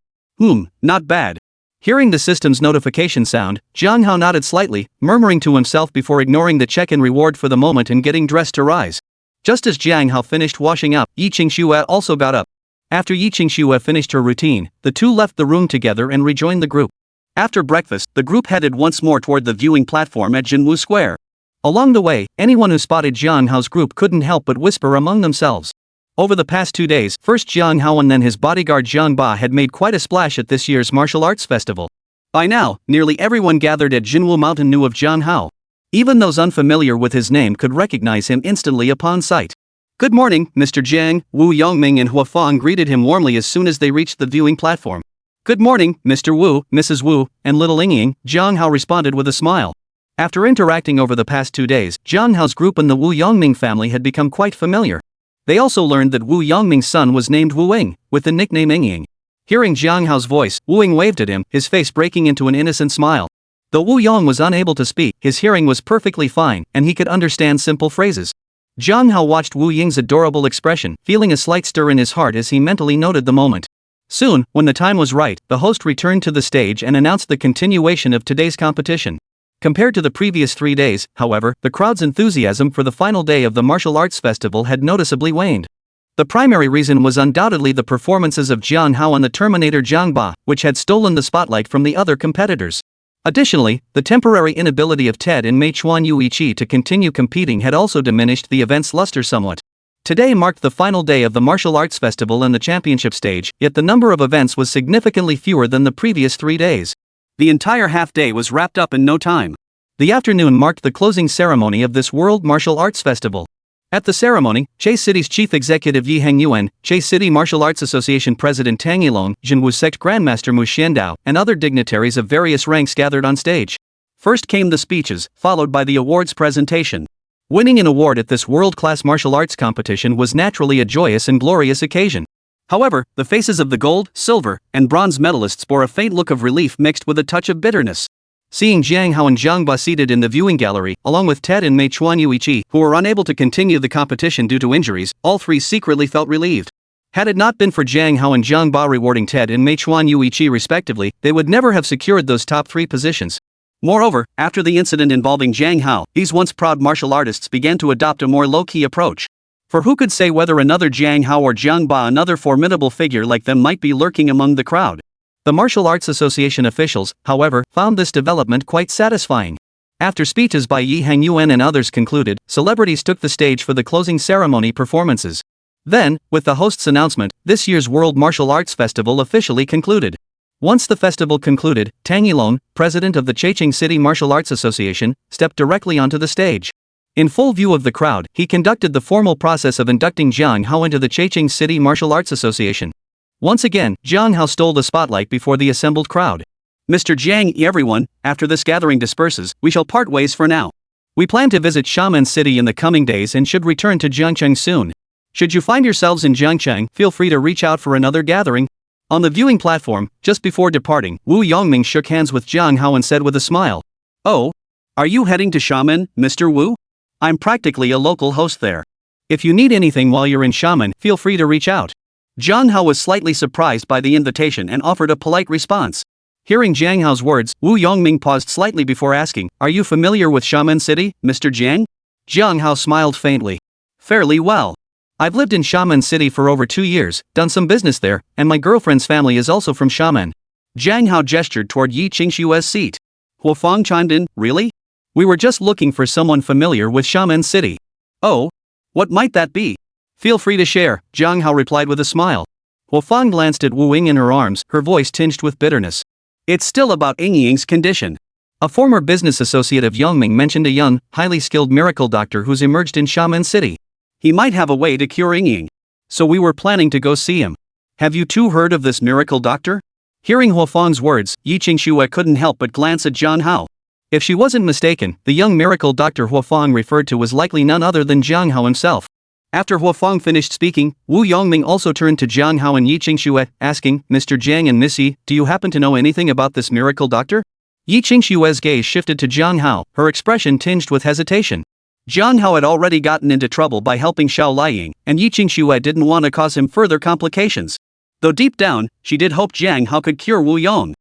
Not bad. Hearing the system's notification sound, Jiang Hao nodded slightly, murmuring to himself before ignoring the check-in reward for the moment and getting dressed to rise. Just as Jiang Hao finished washing up, Yi Qingxue also got up. After Yi Qingxue finished her routine, the two left the room together and rejoined the group. After breakfast, the group headed once more toward the viewing platform at Jinwu Square. Along the way, anyone who spotted Jiang Hao's group couldn't help but whisper among themselves. Over the past 2 days, first Jiang Hao and then his bodyguard Jiang Ba had made quite a splash at this year's martial arts festival. By now, nearly everyone gathered at Jinwu Mountain knew of Jiang Hao. Even those unfamiliar with his name could recognize him instantly upon sight. Good morning, Mr. Jiang, Wu Yongming and Hua Fang greeted him warmly as soon as they reached the viewing platform. Good morning, Mr. Wu, Mrs. Wu, and little Yingying, Jiang Hao responded with a smile. After interacting over the past 2 days, Jiang Hao's group and the Wu Yongming family had become quite familiar. They also learned that Wu Yongming's son was named Wu Ying, with the nickname Yingying. Hearing Jiang Hao's voice, Wu Ying waved at him, his face breaking into an innocent smile. Though Wu Yong was unable to speak, his hearing was perfectly fine, and he could understand simple phrases. Jiang Hao watched Wu Ying's adorable expression, feeling a slight stir in his heart as he mentally noted the moment. Soon, when the time was right, the host returned to the stage and announced the continuation of today's competition. Compared to the previous 3 days, however, the crowd's enthusiasm for the final day of the martial arts festival had noticeably waned. The primary reason was undoubtedly the performances of Jiang Hao and the Terminator Jiang Ba, which had stolen the spotlight from the other competitors. Additionally, the temporary inability of Ted and Meichuan Yuichi to continue competing had also diminished the event's luster somewhat. Today marked the final day of the martial arts festival and the championship stage, yet the number of events was significantly fewer than the previous 3 days. The entire half-day was wrapped up in no time. The afternoon marked the closing ceremony of this World Martial Arts Festival. At the ceremony, Che City's Chief Executive Yi Hengyuan, Che City Martial Arts Association President Tang Yilong, Jinwu Sect Grandmaster Mu Xiandao, and other dignitaries of various ranks gathered on stage. First came the speeches, followed by the awards presentation. Winning an award at this world-class martial arts competition was naturally a joyous and glorious occasion. However, the faces of the gold, silver, and bronze medalists bore a faint look of relief mixed with a touch of bitterness. Seeing Jiang Hao and Jiang Ba seated in the viewing gallery, along with Ted and Meichuan Yuichi, who were unable to continue the competition due to injuries, all three secretly felt relieved. Had it not been for Jiang Hao and Jiang Ba rewarding Ted and Meichuan Yuichi respectively, they would never have secured those top 3 positions. Moreover, after the incident involving Jiang Hao, these once proud martial artists began to adopt a more low-key approach. For who could say whether another Jiang Hao or Jiang Ba, another formidable figure like them, might be lurking among the crowd? The Martial Arts Association officials, however, found this development quite satisfying. After speeches by Yi Hengyuan and others concluded, celebrities took the stage for the closing ceremony performances. Then, with the host's announcement, this year's World Martial Arts Festival officially concluded. Once the festival concluded, Tang Yilong, president of the Cheqing City Martial Arts Association, stepped directly onto the stage. In full view of the crowd, he conducted the formal process of inducting Jiang Hao into the Cheqing City Martial Arts Association. Once again, Jiang Hao stole the spotlight before the assembled crowd. Mr. Jiang, everyone, after this gathering disperses, we shall part ways for now. We plan to visit Xiamen City in the coming days and should return to Jiangcheng soon. Should you find yourselves in Jiangcheng, feel free to reach out for another gathering. On the viewing platform, just before departing, Wu Yongming shook hands with Jiang Hao and said with a smile, "Oh, are you heading to Xiamen, Mr. Wu? I'm practically a local host there. If you need anything while you're in Xiamen, feel free to reach out." Jiang Hao was slightly surprised by the invitation and offered a polite response. Hearing Jiang Hao's words, Wu Yongming paused slightly before asking, "Are you familiar with Xiamen City, Mr. Jiang?" Jiang Hao smiled faintly. "Fairly well. I've lived in Xiamen City for over 2 years, done some business there, and my girlfriend's family is also from Xiamen." Jiang Hao gestured toward Yi Qingxue's seat. Hua Fang chimed in, "Really? We were just looking for someone familiar with Xiamen City." "Oh? What might that be? Feel free to share, Jiang Hao replied with a smile. Huo Fang glanced at Wu Ying in her arms, her voice tinged with bitterness. It's still about Ying Ying's condition. A former business associate of Yongming mentioned a young, highly skilled miracle doctor who's emerged in Xiamen City. He might have a way to cure Ying Ying. So we were planning to go see him. Have you too heard of this miracle doctor? Hearing Huo Fang's words, Yi Qingxue couldn't help but glance at Jiang Hao. If she wasn't mistaken, the young miracle doctor Huo Fang referred to was likely none other than Jiang Hao himself. After Huo Fang finished speaking, Wu Yongming also turned to Jiang Hao and Yi Qingxue, asking, Mr. Jiang and Miss Yi, do you happen to know anything about this miracle doctor? Yi Qingxue's gaze shifted to Jiang Hao, her expression tinged with hesitation. Jiang Hao had already gotten into trouble by helping Xiao Liying, and Yi Qingxue didn't want to cause him further complications. Though deep down, she did hope Jiang Hao could cure Wu Yong.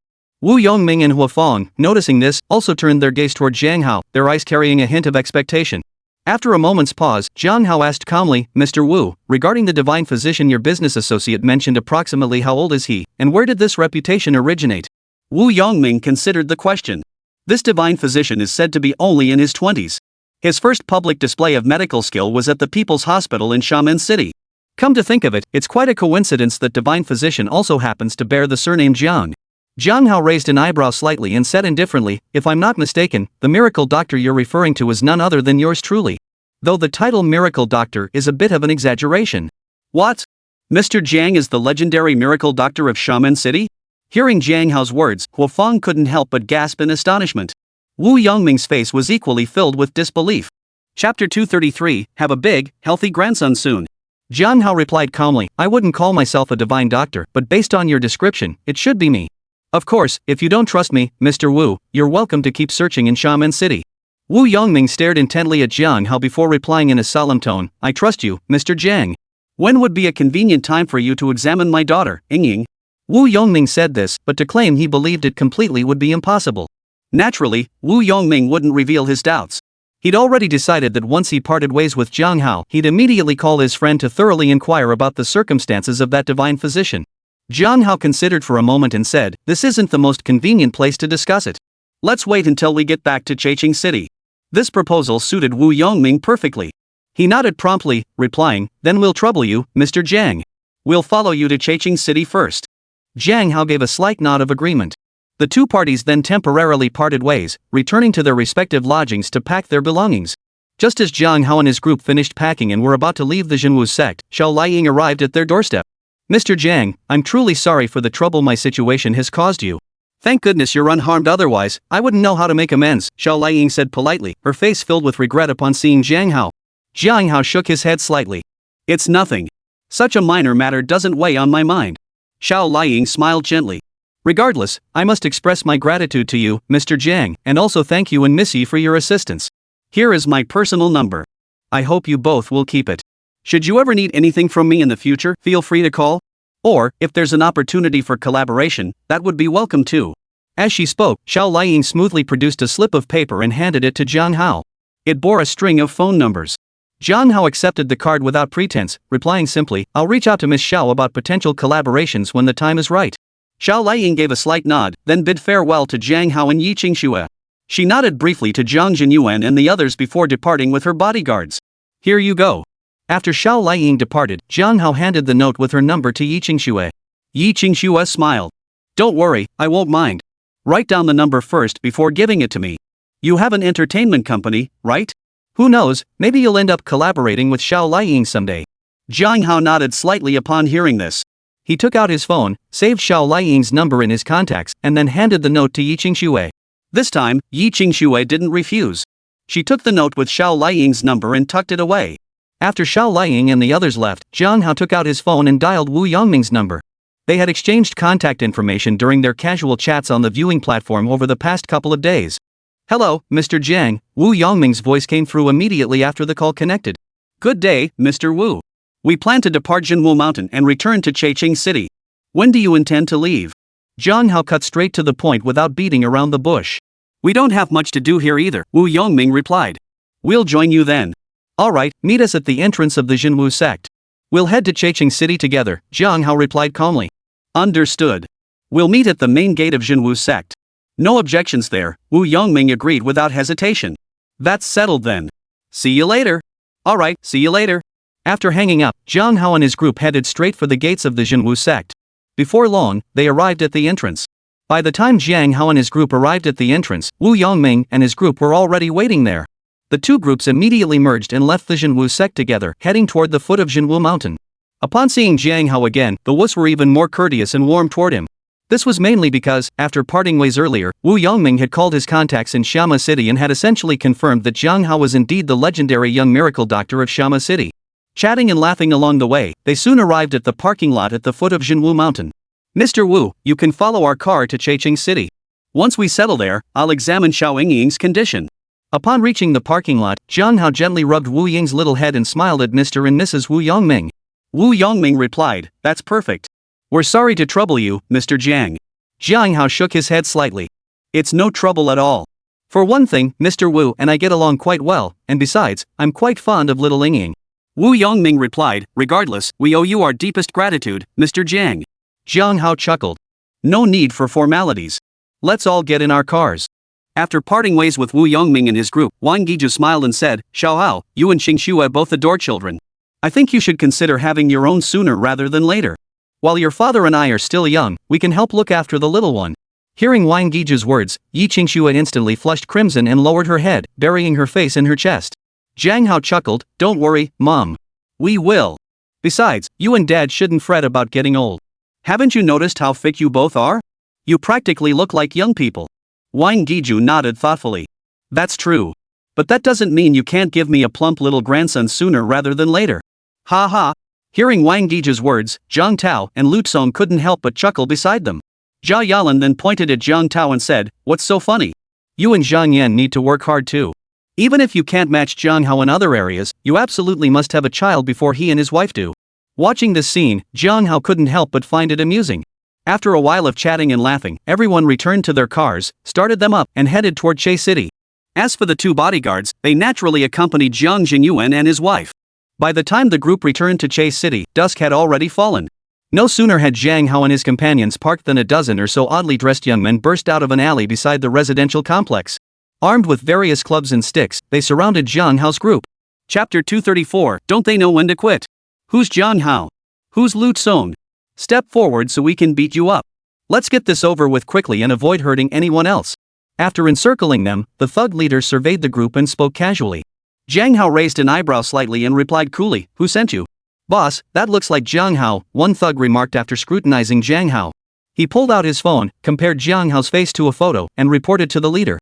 Wu Yongming and Huo Fang, noticing this, also turned their gaze toward Jiang Hao, their eyes carrying a hint of expectation. After a moment's pause, Jiang Hao asked calmly, Mr. Wu, regarding the divine physician your business associate mentioned, approximately how old is he, and where did this reputation originate? Wu Yongming considered the question. This divine physician is said to be only in his 20s. His first public display of medical skill was at the People's Hospital in Xiamen City. Come to think of it, it's quite a coincidence that divine physician also happens to bear the surname Jiang. Jiang Hao raised an eyebrow slightly and said indifferently, if I'm not mistaken, the miracle doctor you're referring to is none other than yours truly. Though the title miracle doctor is a bit of an exaggeration. What? Mr. Jiang is the legendary miracle doctor of Xiamen City? Hearing Jiang Hao's words, Huo Fang couldn't help but gasp in astonishment. Wu Yongming's face was equally filled with disbelief. Chapter 233, Have a big, healthy grandson soon. Jiang Hao replied calmly, I wouldn't call myself a divine doctor, but based on your description, it should be me. Of course, if you don't trust me, Mr. Wu, you're welcome to keep searching in Xiamen City. Wu Yongming stared intently at Jiang Hao before replying in a solemn tone, I trust you, Mr. Jiang. When would be a convenient time for you to examine my daughter, Ying Ying? Wu Yongming said this, but to claim he believed it completely would be impossible. Naturally, Wu Yongming wouldn't reveal his doubts. He'd already decided that once he parted ways with Jiang Hao, he'd immediately call his friend to thoroughly inquire about the circumstances of that divine physician. Jiang Hao considered for a moment and said, this isn't the most convenient place to discuss it. Let's wait until we get back to Chaiqing City. This proposal suited Wu Yongming perfectly. He nodded promptly, replying, then we'll trouble you, Mr. Jiang. We'll follow you to Chaiqing City first. Jiang Hao gave a slight nod of agreement. The two parties then temporarily parted ways, returning to their respective lodgings to pack their belongings. Just as Jiang Hao and his group finished packing and were about to leave the Jinwu sect, Xiao Liying arrived at their doorstep. Mr. Jiang, I'm truly sorry for the trouble my situation has caused you. Thank goodness you're unharmed, otherwise, I wouldn't know how to make amends, Xiao Liying said politely, her face filled with regret upon seeing Jiang Hao. Jiang Hao shook his head slightly. It's nothing. Such a minor matter doesn't weigh on my mind. Xiao Liying smiled gently. Regardless, I must express my gratitude to you, Mr. Jiang, and also thank you and Missy for your assistance. Here is my personal number. I hope you both will keep it. Should you ever need anything from me in the future, feel free to call. Or, if there's an opportunity for collaboration, that would be welcome too. As she spoke, Xiao Liying smoothly produced a slip of paper and handed it to Jiang Hao. It bore a string of phone numbers. Jiang Hao accepted the card without pretense, replying simply, I'll reach out to Miss Xiao about potential collaborations when the time is right. Xiao Liying gave a slight nod, then bid farewell to Jiang Hao and Yi Qingxue. She nodded briefly to Zhang Jinyuan and the others before departing with her bodyguards. Here you go. After Xiao Liying departed, Jiang Hao handed the note with her number to Yi Qingxue. Yi Qingxue smiled. Don't worry, I won't mind. Write down the number first before giving it to me. You have an entertainment company, right? Who knows, maybe you'll end up collaborating with Xiao Liying someday. Jiang Hao nodded slightly upon hearing this. He took out his phone, saved Xiao Liying's number in his contacts, and then handed the note to Yi Qingxue. This time, Yi Qingxue didn't refuse. She took the note with Xiao Liying's number and tucked it away. After Xiao Liying and the others left, Jiang Hao took out his phone and dialed Wu Yongming's number. They had exchanged contact information during their casual chats on the viewing platform over the past couple of days. Hello, Mr. Jiang, Wu Yongming's voice came through immediately after the call connected. Good day, Mr. Wu. We plan to depart Jinwu Mountain and return to Chaiqing City. When do you intend to leave? Jiang Hao cut straight to the point without beating around the bush. We don't have much to do here either, Wu Yongming replied. We'll join you then. Alright, meet us at the entrance of the Jinwu sect. We'll head to Chaiqing City together, Jiang Hao replied calmly. Understood. We'll meet at the main gate of Jinwu sect. No objections there, Wu Yongming agreed without hesitation. That's settled then. See you later. Alright, see you later. After hanging up, Jiang Hao and his group headed straight for the gates of the Jinwu sect. Before long, they arrived at the entrance. By the time Jiang Hao and his group arrived at the entrance, Wu Yongming and his group were already waiting there. The two groups immediately merged and left the Jinwu sect together, heading toward the foot of Jinwu Mountain. Upon seeing Jiang Hao again, the Wus were even more courteous and warm toward him. This was mainly because, after parting ways earlier, Wu Yongming had called his contacts in Xiama City and had essentially confirmed that Jiang Hao was indeed the legendary young miracle doctor of Xiama City. Chatting and laughing along the way, they soon arrived at the parking lot at the foot of Jinwu Mountain. Mr. Wu, you can follow our car to Checheng City. Once we settle there, I'll examine Xiao Yingying's condition. Upon reaching the parking lot, Jiang Hao gently rubbed Wu Ying's little head and smiled at Mr. and Mrs. Wu Yongming. Wu Yongming replied, "That's perfect. We're sorry to trouble you, Mr. Jiang." Jiang Hao shook his head slightly. "It's no trouble at all. For one thing, Mr. Wu and I get along quite well, and besides, I'm quite fond of little Yingying." Wu Yongming replied, "Regardless, we owe you our deepest gratitude, Mr. Jiang." Jiang Hao chuckled. "No need for formalities. Let's all get in our cars." After parting ways with Wu Yongming and his group, Wang Giju smiled and said, "Xiao Hao, you and Xing Xue both adore children. I think you should consider having your own sooner rather than later. While your father and I are still young, we can help look after the little one." Hearing Wang Giju's words, Yi Qingxue instantly flushed crimson and lowered her head, burying her face in her chest. Jiang Hao chuckled, "Don't worry, Mom. We will. Besides, you and Dad shouldn't fret about getting old. Haven't you noticed how fit you both are? You practically look like young people." Wang Giju nodded thoughtfully. "That's true. But that doesn't mean you can't give me a plump little grandson sooner rather than later." Ha ha. Hearing Wang Giju's words, Zhang Tao and Lu Tsong couldn't help but chuckle beside them. Jia Yalan then pointed at Zhang Tao and said, "What's so funny? You and Zhang Yan need to work hard too. Even if you can't match Jiang Hao in other areas, you absolutely must have a child before he and his wife do." Watching this scene, Jiang Hao couldn't help but find it amusing. After a while of chatting and laughing, everyone returned to their cars, started them up, and headed toward Che City. As for the two bodyguards, they naturally accompanied Jiang Jingyuan and his wife. By the time the group returned to Che City, dusk had already fallen. No sooner had Jiang Hao and his companions parked than a dozen or so oddly dressed young men burst out of an alley beside the residential complex. Armed with various clubs and sticks, they surrounded Jiang Hao's group. Chapter 234, Don't They Know When to Quit? Who's Jiang Hao? Who's Lu Tsong? Step forward so we can beat you up. Let's get this over with quickly and avoid hurting anyone else. After encircling them, the thug leader surveyed the group and spoke casually. Jiang Hao raised an eyebrow slightly and replied coolly, "Who sent you?" "Boss, that looks like Jiang Hao," one thug remarked after scrutinizing Jiang Hao. He pulled out his phone, compared Jiang Hao's face to a photo, and reported to the leader.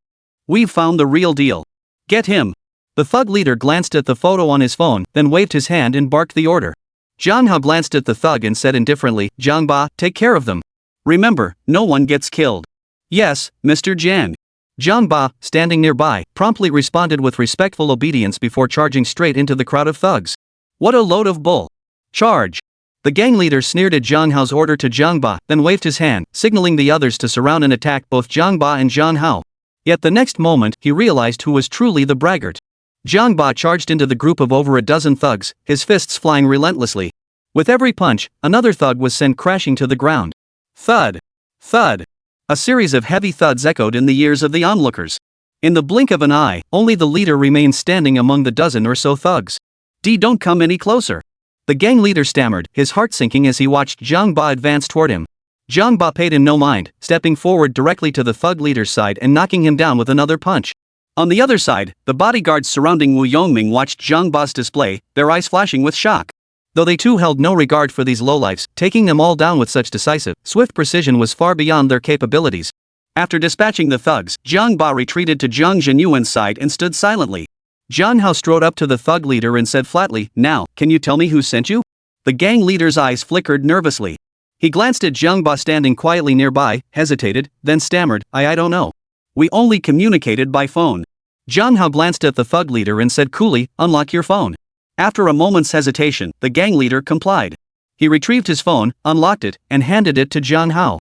"We've found the real deal. Get him." The thug leader glanced at the photo on his phone, then waved his hand and barked the order. Jiang Hao glanced at the thug and said indifferently, "Jiang Ba, take care of them. Remember, no one gets killed." "Yes, Mr. Jiang." Jiang Ba, standing nearby, promptly responded with respectful obedience before charging straight into the crowd of thugs. "What a load of bull. Charge." The gang leader sneered at Jiang Hao's order to Jiang Ba, then waved his hand, signaling the others to surround and attack both Jiang Ba and Jiang Hao. Yet the next moment, he realized who was truly the braggart. Jiang Ba charged into the group of over a dozen thugs, his fists flying relentlessly. With every punch, another thug was sent crashing to the ground. Thud! Thud! A series of heavy thuds echoed in the ears of the onlookers. In the blink of an eye, only the leader remained standing among the dozen or so thugs. Don't come any closer." The gang leader stammered, his heart sinking as he watched Jiang Ba advance toward him. Jiang Ba paid him no mind, stepping forward directly to the thug leader's side and knocking him down with another punch. On the other side, the bodyguards surrounding Wu Yongming watched Jiang Ba's display, their eyes flashing with shock. Though they too held no regard for these lowlifes, taking them all down with such decisive, swift precision was far beyond their capabilities. After dispatching the thugs, Jiang Ba retreated to Jiang Jinyuan's side and stood silently. Jiang Hao strode up to the thug leader and said flatly, "Now, can you tell me who sent you?" The gang leader's eyes flickered nervously. He glanced at Jiang Ba standing quietly nearby, hesitated, then stammered, I don't know. We only communicated by phone." Jiang Hao glanced at the thug leader and said coolly, "Unlock your phone." After a moment's hesitation, the gang leader complied. He retrieved his phone, unlocked it, and handed it to Jiang Hao.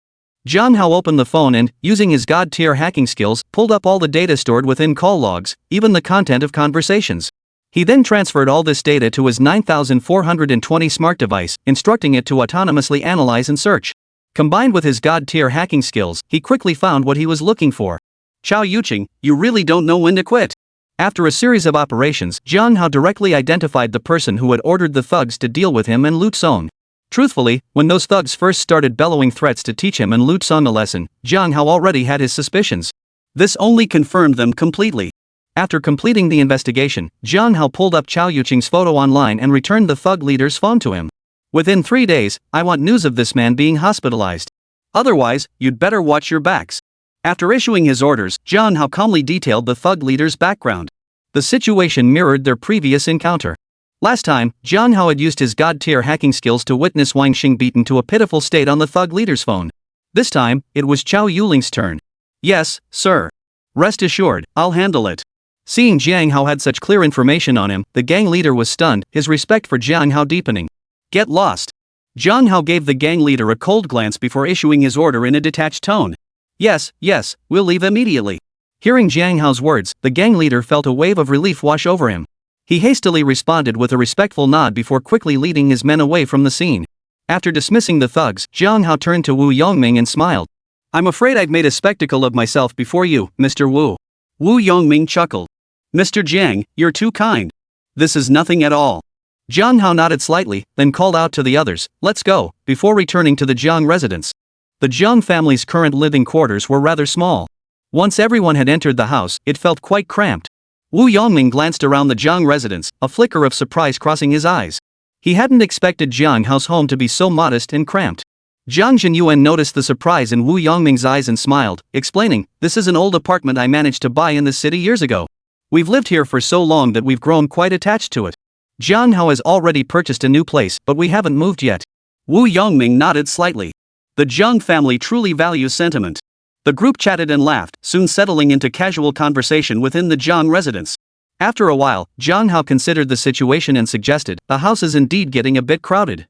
Jiang Hao opened the phone and, using his god-tier hacking skills, pulled up all the data stored within call logs, even the content of conversations. He then transferred all this data to his 9420 smart device, instructing it to autonomously analyze and search. Combined with his god-tier hacking skills, he quickly found what he was looking for. "Chao Yuqing, you really don't know when to quit." After a series of operations, Jiang Hao directly identified the person who had ordered the thugs to deal with him and Lu Song. Truthfully, when those thugs first started bellowing threats to teach him and Lu Song a lesson, Jiang Hao already had his suspicions. This only confirmed them completely. After completing the investigation, Jiang Hao pulled up Chao Yuqing's photo online and returned the thug leader's phone to him. Within 3 days, I want news of this man being hospitalized. Otherwise, you'd better watch your backs. After issuing his orders, Jiang Hao calmly detailed the thug leader's background. The situation mirrored their previous encounter. Last time, Jiang Hao had used his god-tier hacking skills to witness Wang Xing beaten to a pitiful state on the thug leader's phone. This time, it was Chao Yuling's turn. Yes, sir. Rest assured, I'll handle it. Seeing Jiang Hao had such clear information on him, the gang leader was stunned, his respect for Jiang Hao deepening. Get lost. Jiang Hao gave the gang leader a cold glance before issuing his order in a detached tone. Yes, we'll leave immediately. Hearing Jiang Hao's words, the gang leader felt a wave of relief wash over him. He hastily responded with a respectful nod before quickly leading his men away from the scene. After dismissing the thugs, Jiang Hao turned to Wu Yongming and smiled. I'm afraid I've made a spectacle of myself before you, Mr. Wu. Wu Yongming chuckled. Mr. Jiang, you're too kind. This is nothing at all. Jiang Hao nodded slightly, then called out to the others, let's go, before returning to the Jiang residence. The Jiang family's current living quarters were rather small. Once everyone had entered the house, it felt quite cramped. Wu Yongming glanced around the Jiang residence, a flicker of surprise crossing his eyes. He hadn't expected Jiang Hao's home to be so modest and cramped. Jiang Jinyuan noticed the surprise in Wu Yongming's eyes and smiled, explaining, this is an old apartment I managed to buy in the city years ago. We've lived here for so long that we've grown quite attached to it. Jiang Hao has already purchased a new place, but we haven't moved yet. Wu Yongming nodded slightly. The Jiang family truly values sentiment. The group chatted and laughed, soon settling into casual conversation within the Jiang residence. After a while, Jiang Hao considered the situation and suggested, the house is indeed getting a bit crowded.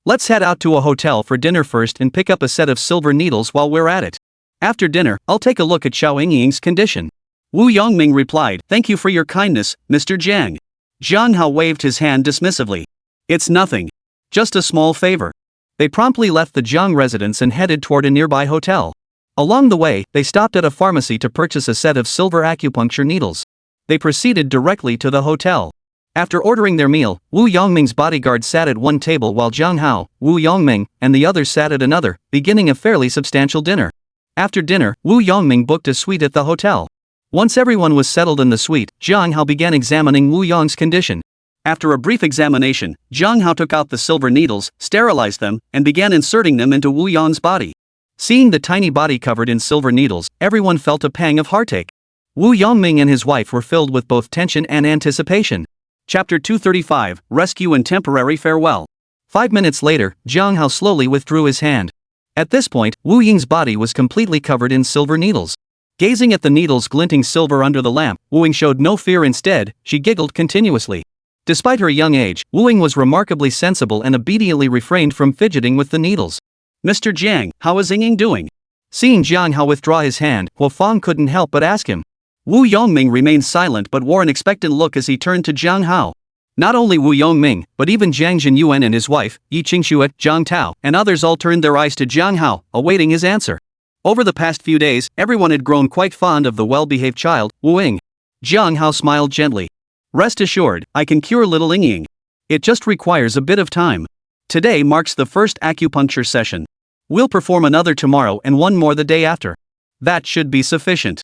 Let's head out to a hotel for dinner first and pick up a set of silver needles while we're at it. After dinner, I'll take a look at Xiao Yingying's condition. Wu Yongming replied, thank you for your kindness, Mr. Jiang. Jiang Hao waved his hand dismissively. It's nothing. Just a small favor. They promptly left the Jiang residence and headed toward a nearby hotel. Along the way, they stopped at a pharmacy to purchase a set of silver acupuncture needles. They proceeded directly to the hotel. After ordering their meal, Wu Yongming's bodyguard sat at one table while Jiang Hao, Wu Yongming, and the others sat at another, beginning a fairly substantial dinner. After dinner, Wu Yongming booked a suite at the hotel. Once everyone was settled in the suite, Jiang Hao began examining Wu Yong's condition. After a brief examination, Jiang Hao took out the silver needles, sterilized them, and began inserting them into Wu Yong's body. Seeing the tiny body covered in silver needles, everyone felt a pang of heartache. Wu Yongming and his wife were filled with both tension and anticipation. Chapter 235, Rescue and Temporary Farewell. 5 minutes later, Jiang Hao slowly withdrew his hand. At this point, Wu Ying's body was completely covered in silver needles. Gazing at the needles glinting silver under the lamp, Wu Ying showed no fear. Instead, she giggled continuously. Despite her young age, Wu Ying was remarkably sensible and obediently refrained from fidgeting with the needles. Mr. Jiang, how is Ying doing? Seeing Jiang Hao withdraw his hand, Huo Fang couldn't help but ask him. Wu Yongming remained silent but wore an expectant look as he turned to Jiang Hao. Not only Wu Yongming, but even Jiang Jinyuan and his wife, Yi Qingxue, Zhang Tao, and others all turned their eyes to Jiang Hao, awaiting his answer. Over the past few days, everyone had grown quite fond of the well-behaved child, Wu Ying. Jiang Hao smiled gently. Rest assured, I can cure little Ying. It just requires a bit of time. Today marks the first acupuncture session. We'll perform another tomorrow and one more the day after. That should be sufficient.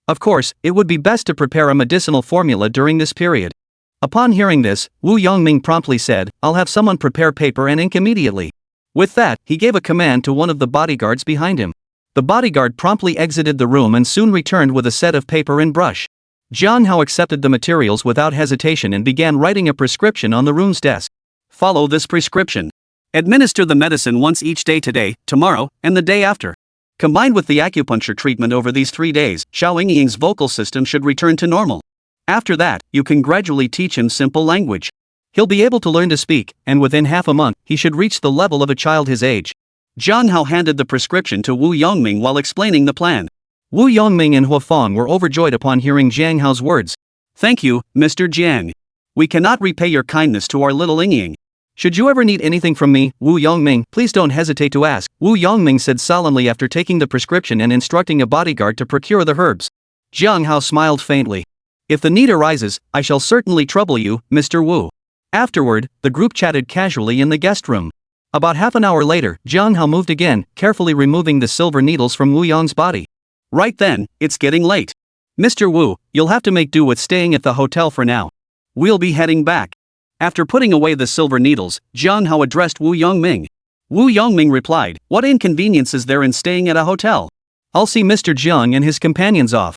Of course, it would be best to prepare a medicinal formula during this period. Upon hearing this, Wu Yongming promptly said, I'll have someone prepare paper and ink immediately. With that, he gave a command to one of the bodyguards behind him. The bodyguard promptly exited the room and soon returned with a set of paper and brush. Jiang Hao accepted the materials without hesitation and began writing a prescription on the room's desk. Follow this prescription. Administer the medicine once each day today, tomorrow, and the day after. Combined with the acupuncture treatment over these 3 days, Xiao Yingying's vocal system should return to normal. After that, you can gradually teach him simple language. He'll be able to learn to speak, and within half a month, he should reach the level of a child his age. Jiang Hao handed the prescription to Wu Yongming while explaining the plan. Wu Yongming and Huo Fang were overjoyed upon hearing Jiang Hao's words. Thank you, Mr. Jiang. We cannot repay your kindness to our little Yingying. Should you ever need anything from me, Wu Yongming, please don't hesitate to ask, Wu Yongming said solemnly after taking the prescription and instructing a bodyguard to procure the herbs. Jiang Hao smiled faintly. If the need arises, I shall certainly trouble you, Mr. Wu. Afterward, the group chatted casually in the guest room. About half an hour later, Jiang Hao moved again, carefully removing the silver needles from Wu Yong's body. Right then, it's getting late. Mr. Wu, you'll have to make do with staying at the hotel for now. We'll be heading back. After putting away the silver needles, Jiang Hao addressed Wu Yongming. Wu Yongming replied, "What inconvenience is there in staying at a hotel? I'll see Mr. Jiang and his companions off."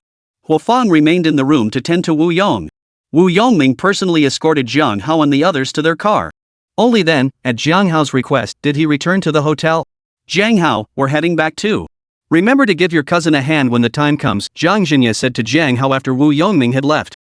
Huo Fang remained in the room to tend to Wu Yong. Wu Yongming personally escorted Jiang Hao and the others to their car. Only then, at Jiang Hao's request, did he return to the hotel. "Jiang Hao, we're heading back too. Remember to give your cousin a hand when the time comes," Jiang Zhinya said to Jiang Hao after Wu Yongming had left.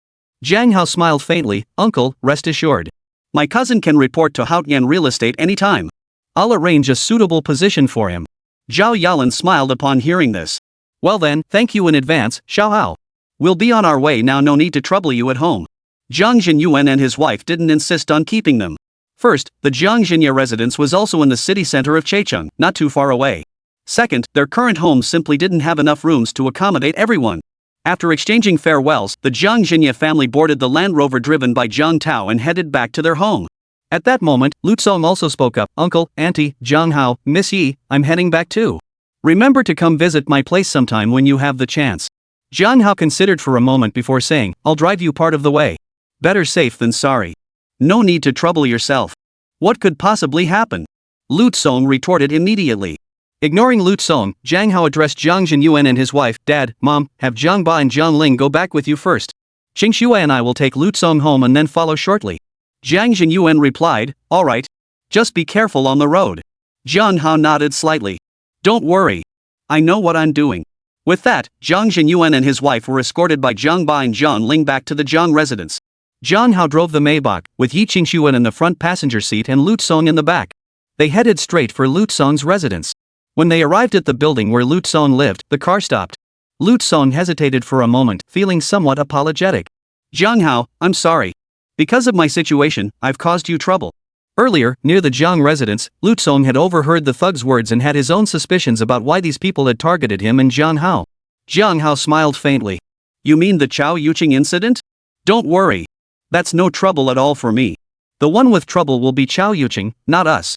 Jiang Hao smiled faintly. "Uncle, rest assured. My cousin can report to Haotian Real Estate anytime. I'll arrange a suitable position for him." Zhao Yalan smiled upon hearing this. "Well then, thank you in advance, Xiao Hao. We'll be on our way now, no need to trouble you at home." Jiang Zhinyuan and his wife didn't insist on keeping them. First, the Jiang Zhinya residence was also in the city center of Checheng, not too far away. Second, their current home simply didn't have enough rooms to accommodate everyone. After exchanging farewells, the Jiang Zhinya family boarded the Land Rover driven by Jiang Tao and headed back to their home. At that moment, Lu Tsong also spoke up. "Uncle, Auntie, Jiang Hao, Miss Yi, I'm heading back too. Remember to come visit my place sometime when you have the chance." Jiang Hao considered for a moment before saying, "I'll drive you part of the way. Better safe than sorry. No need to trouble yourself. What could possibly happen?" Lu Tsong retorted immediately. Ignoring Lu Tsong, Jiang Hao addressed Jiang Zhinyuan and his wife. "Dad, Mom, have Jiang Ba and Jiang Ling go back with you first. Qing Xue and I will take Lu Tsong home and then follow shortly." Jiang Zhinyuan replied, "All right. Just be careful on the road." Jiang Hao nodded slightly. "Don't worry. I know what I'm doing." With that, Jiang Zhinyuan and his wife were escorted by Jiang Ba and Jiang Ling back to the Jiang residence. Jiang Hao drove the Maybach, with Yi Qingxuan in the front passenger seat and Lu Tsong in the back. They headed straight for Lu Tsong's residence. When they arrived at the building where Lu Tsong lived, the car stopped. Lu Tsong hesitated for a moment, feeling somewhat apologetic. "Jiang Hao, I'm sorry. Because of my situation, I've caused you trouble." Earlier, near the Jiang residence, Lu Tsong had overheard the thug's words and had his own suspicions about why these people had targeted him and Jiang Hao. Jiang Hao smiled faintly. "You mean the Chao Yuqing incident? Don't worry. That's no trouble at all for me. The one with trouble will be Chao Yuqing, not us."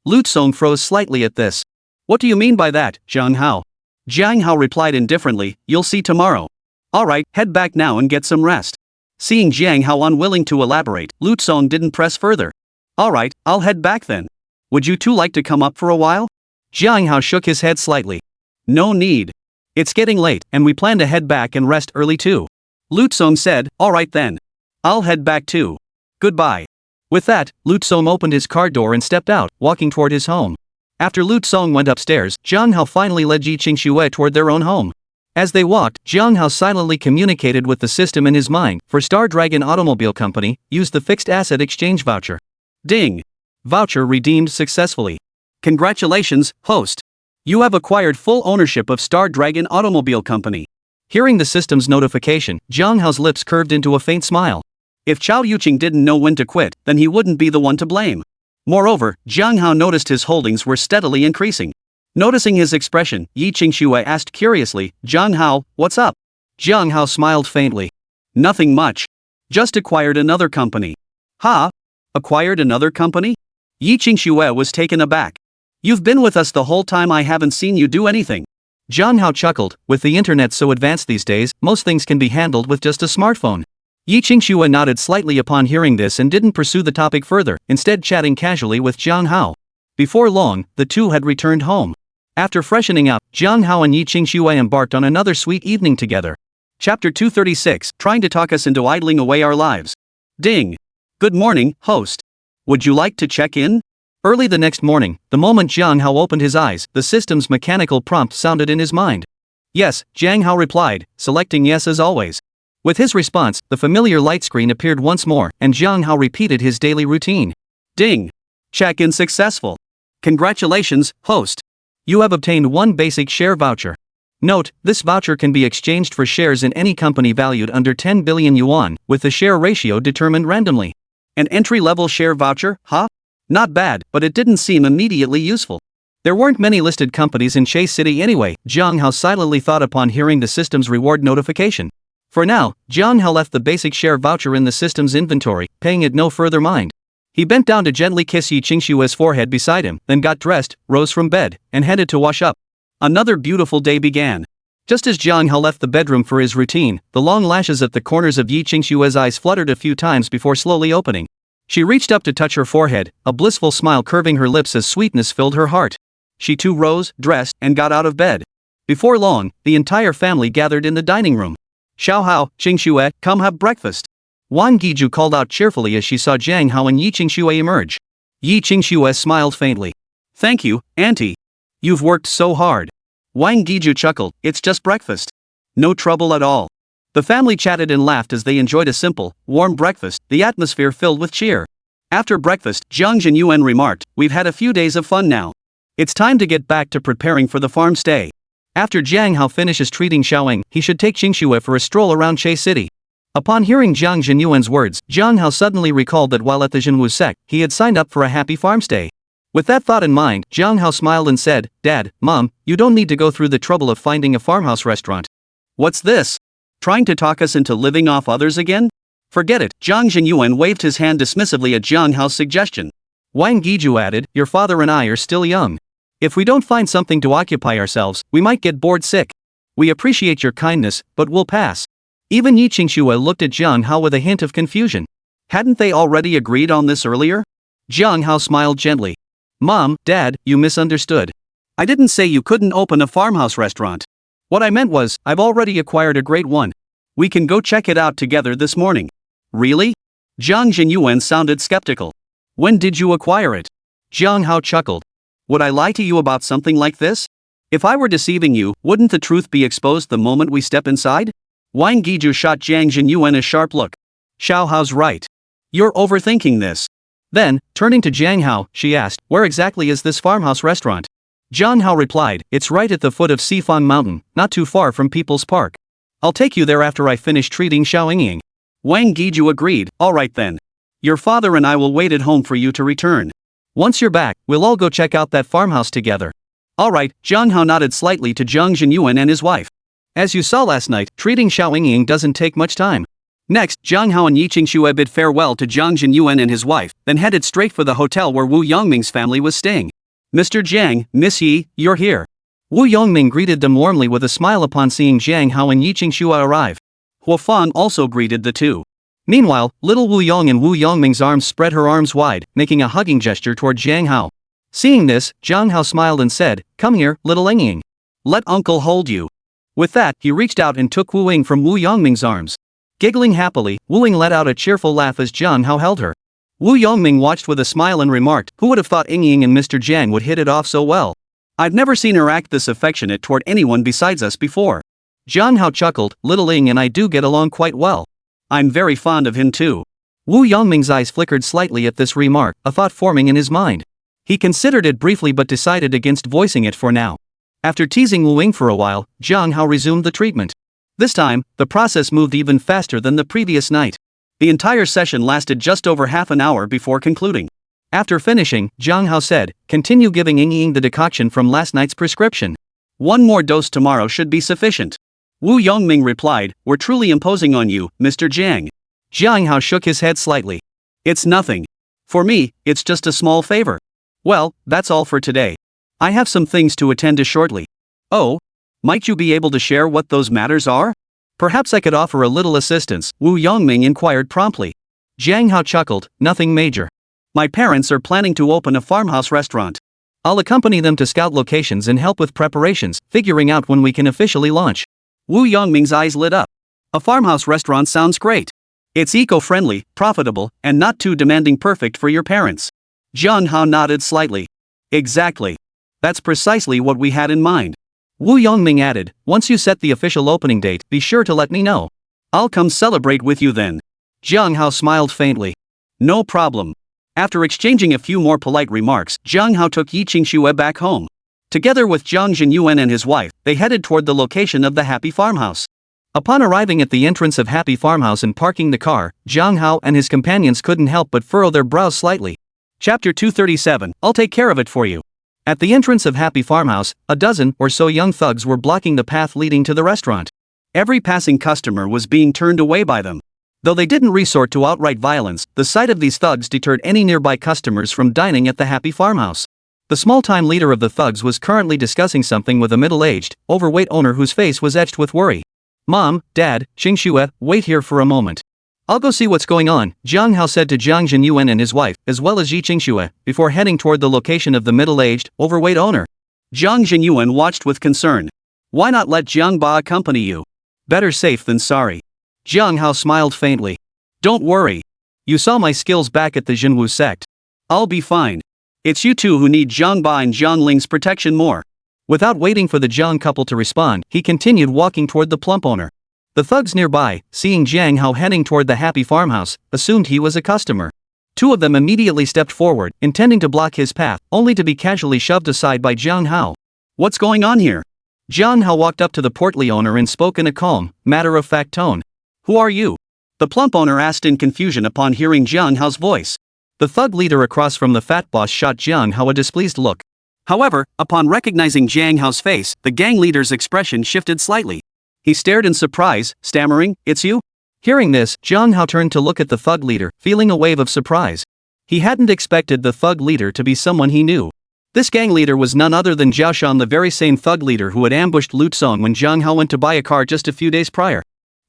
Lu Tsong froze slightly at this. "What do you mean by that, Jiang Hao?" Jiang Hao replied indifferently, "You'll see tomorrow. Alright, head back now and get some rest." Seeing Jiang Hao unwilling to elaborate, Lu Tsong didn't press further. "Alright, I'll head back then. Would you two like to come up for a while?" Jiang Hao shook his head slightly. "No need. It's getting late, and we plan to head back and rest early too." Lu Tsong said, "Alright then. I'll head back too. Goodbye." With that, Lu Tsong opened his car door and stepped out, walking toward his home. After Lu Tsong went upstairs, Jiang Hao finally led Yi Qingxue toward their own home. As they walked, Jiang Hao silently communicated with the system in his mind. For Star Dragon Automobile Company, use the fixed asset exchange voucher. Ding! Voucher redeemed successfully. Congratulations, host. You have acquired full ownership of Star Dragon Automobile Company. Hearing the system's notification, Jiang Hao's lips curved into a faint smile. If Chao Yuqing didn't know when to quit, then he wouldn't be the one to blame. Moreover, Jiang Hao noticed his holdings were steadily increasing. Noticing his expression, Yi Qingxue asked curiously, "Jiang Hao, what's up?" Jiang Hao smiled faintly. "Nothing much. Just acquired another company." "Ha? Acquired another company?" Yi Qingxue was taken aback. "You've been with us the whole time, I haven't seen you do anything." Jiang Hao chuckled. With the internet so advanced these days, most things can be handled with just a smartphone. Yi Qingxue nodded slightly upon hearing this and didn't pursue the topic further, instead chatting casually with Jiang Hao. Before long, the two had returned home. After freshening up, Jiang Hao and Yi Qingxue embarked on another sweet evening together. Chapter 236, trying to talk us into idling away our lives. Ding! Good morning, host. Would you like to check in? Early the next morning, the moment Jiang Hao opened his eyes, the system's mechanical prompt sounded in his mind. Yes, Jiang Hao replied, selecting yes as always. With his response, the familiar light screen appeared once more, and Jiang Hao repeated his daily routine. Ding! Check-in successful. Congratulations, host. You have obtained one basic share voucher. Note, this voucher can be exchanged for shares in any company valued under 10 billion yuan, with the share ratio determined randomly. An entry-level share voucher, huh? Not bad, but it didn't seem immediately useful. There weren't many listed companies in Chase City anyway, Jiang Hao silently thought upon hearing the system's reward notification. For now, Jiang Hao left the basic share voucher in the system's inventory, paying it no further mind. He bent down to gently kiss Yi Qingshue's forehead beside him, then got dressed, rose from bed, and headed to wash up. Another beautiful day began. Just as Jiang Hao left the bedroom for his routine, the long lashes at the corners of Yi Qingshue's eyes fluttered a few times before slowly opening. She reached up to touch her forehead, a blissful smile curving her lips as sweetness filled her heart. She too rose, dressed, and got out of bed. Before long, the entire family gathered in the dining room. Xiao Hao, Qingxue, come have breakfast. Wang Giju called out cheerfully as she saw Jiang Hao and Yi Qingsue emerge. Yi Qingsue smiled faintly. Thank you, Auntie. You've worked so hard. Wang Giju chuckled, it's just breakfast. No trouble at all. The family chatted and laughed as they enjoyed a simple, warm breakfast, the atmosphere filled with cheer. After breakfast, Jiang Zhenyuan remarked, we've had a few days of fun now. It's time to get back to preparing for the farm stay. After Jiang Hao finishes treating Xiaoying, he should take Qingxue for a stroll around Che City. Upon hearing Jiang Zhenyuan's words, Jiang Hao suddenly recalled that while at the Zhenwu sect, he had signed up for a happy farm stay. With that thought in mind, Jiang Hao smiled and said, Dad, Mom, you don't need to go through the trouble of finding a farmhouse restaurant. What's this? Trying to talk us into living off others again? Forget it. Jiang Zhenyuan waved his hand dismissively at Jiang Hao's suggestion. Wang Giju added, your father and I are still young. If we don't find something to occupy ourselves, we might get bored sick. We appreciate your kindness, but we'll pass. Even Yi Qingsue looked at Jiang Hao with a hint of confusion. Hadn't they already agreed on this earlier? Jiang Hao smiled gently. Mom, Dad, you misunderstood. I didn't say you couldn't open a farmhouse restaurant. What I meant was, I've already acquired a great one. We can go check it out together this morning. Really? Jiang Zhenyuan sounded skeptical. When did you acquire it? Jiang Hao chuckled. Would I lie to you about something like this? If I were deceiving you, wouldn't the truth be exposed the moment we step inside? Wang Giju shot Jiang Zhenyuan a sharp look. Xiao Hao's right. You're overthinking this. Then, turning to Jiang Hao, she asked, where exactly is this farmhouse restaurant? Jiang Hao replied, it's right at the foot of Sifan Mountain, not too far from People's Park. I'll take you there after I finish treating Xiaoying. Wang Giju agreed, alright then. Your father and I will wait at home for you to return. Once you're back, we'll all go check out that farmhouse together. Alright, Jiang Hao nodded slightly to Jiang Zhenyuan and his wife. As you saw last night, treating Xiaoying doesn't take much time. Next, Jiang Hao and Yi Qingsue bid farewell to Jiang Zhenyuan and his wife, then headed straight for the hotel where Wu Yongming's family was staying. Mr. Jiang, Miss Yi, you're here. Wu Yongming greeted them warmly with a smile upon seeing Jiang Hao and Yi Qingsue arrive. Huo Fan also greeted the two. Meanwhile, little Wu Yong and Wu Yongming's arms spread her arms wide, making a hugging gesture toward Jiang Hao. Seeing this, Jiang Hao smiled and said, come here, little Engying. Let uncle hold you. With that, he reached out and took Wu Ying from Wu Yongming's arms. Giggling happily, Wu Ying let out a cheerful laugh as Jiang Hao held her. Wu Yongming watched with a smile and remarked, who would have thought Engying and Mr. Jiang would hit it off so well? I've never seen her act this affectionate toward anyone besides us before. Jiang Hao chuckled, little Ying and I do get along quite well. I'm very fond of him too. Wu Yongming's eyes flickered slightly at this remark, a thought forming in his mind. He considered it briefly but decided against voicing it for now. After teasing Wu Ying for a while, Jiang Hao resumed the treatment. This time, the process moved even faster than the previous night. The entire session lasted just over half an hour before concluding. After finishing, Jiang Hao said, continue giving Ying the decoction from last night's prescription. One more dose tomorrow should be sufficient. Wu Yongming replied, we're truly imposing on you, Mr. Jiang. Jiang Hao shook his head slightly. It's nothing. For me, it's just a small favor. Well, that's all for today. I have some things to attend to shortly. Oh? Might you be able to share what those matters are? Perhaps I could offer a little assistance, Wu Yongming inquired promptly. Jiang Hao chuckled, nothing major. My parents are planning to open a farmhouse restaurant. I'll accompany them to scout locations and help with preparations, figuring out when we can officially launch. Wu Yongming's eyes lit up. A farmhouse restaurant sounds great. It's eco-friendly, profitable, and not too demanding, perfect for your parents. Jiang Hao nodded slightly. Exactly. That's precisely what we had in mind. Wu Yongming added, once you set the official opening date, be sure to let me know. I'll come celebrate with you then. Jiang Hao smiled faintly. No problem. After exchanging a few more polite remarks, Jiang Hao took Yi Qingsue back home. Together with Jiang Zhenyuan and his wife, they headed toward the location of the Happy Farmhouse. Upon arriving at the entrance of Happy Farmhouse and parking the car, Jiang Hao and his companions couldn't help but furrow their brows slightly. Chapter 237, I'll take care of it for you. At the entrance of Happy Farmhouse, a dozen or so young thugs were blocking the path leading to the restaurant. Every passing customer was being turned away by them. Though they didn't resort to outright violence, the sight of these thugs deterred any nearby customers from dining at the happy farmhouse. The small-time leader of the thugs was currently discussing something with a middle-aged, overweight owner whose face was etched with worry. "Mom, Dad, Xingxue, wait here for a moment. I'll go see what's going on," Jiang Hao said to Jiang Zhenyuan and his wife, as well as Yi Qingxue, before heading toward the location of the middle-aged, overweight owner. Jiang Zhenyuan watched with concern. "Why not let Jiang Ba accompany you? Better safe than sorry." Jiang Hao smiled faintly. "Don't worry. You saw my skills back at the Jinwu sect. I'll be fine. It's you two who need Jiang Ba and Jiang Ling's protection more." Without waiting for the Jiang couple to respond, he continued walking toward the plump owner. The thugs nearby, seeing Jiang Hao heading toward the happy farmhouse, assumed he was a customer. Two of them immediately stepped forward, intending to block his path, only to be casually shoved aside by Jiang Hao. "What's going on here?" Jiang Hao walked up to the portly owner and spoke in a calm, matter-of-fact tone. "Who are you?" the plump owner asked in confusion upon hearing Jiang Hao's voice. The thug leader across from the fat boss shot Jiang Hao a displeased look. However, upon recognizing Jiang Hao's face, the gang leader's expression shifted slightly. He stared in surprise, stammering, "It's you?" Hearing this, Jiang Hao turned to look at the thug leader, feeling a wave of surprise. He hadn't expected the thug leader to be someone he knew. This gang leader was none other than Zhao Shan, the very same thug leader who had ambushed Lu Song when Jiang Hao went to buy a car just a few days prior.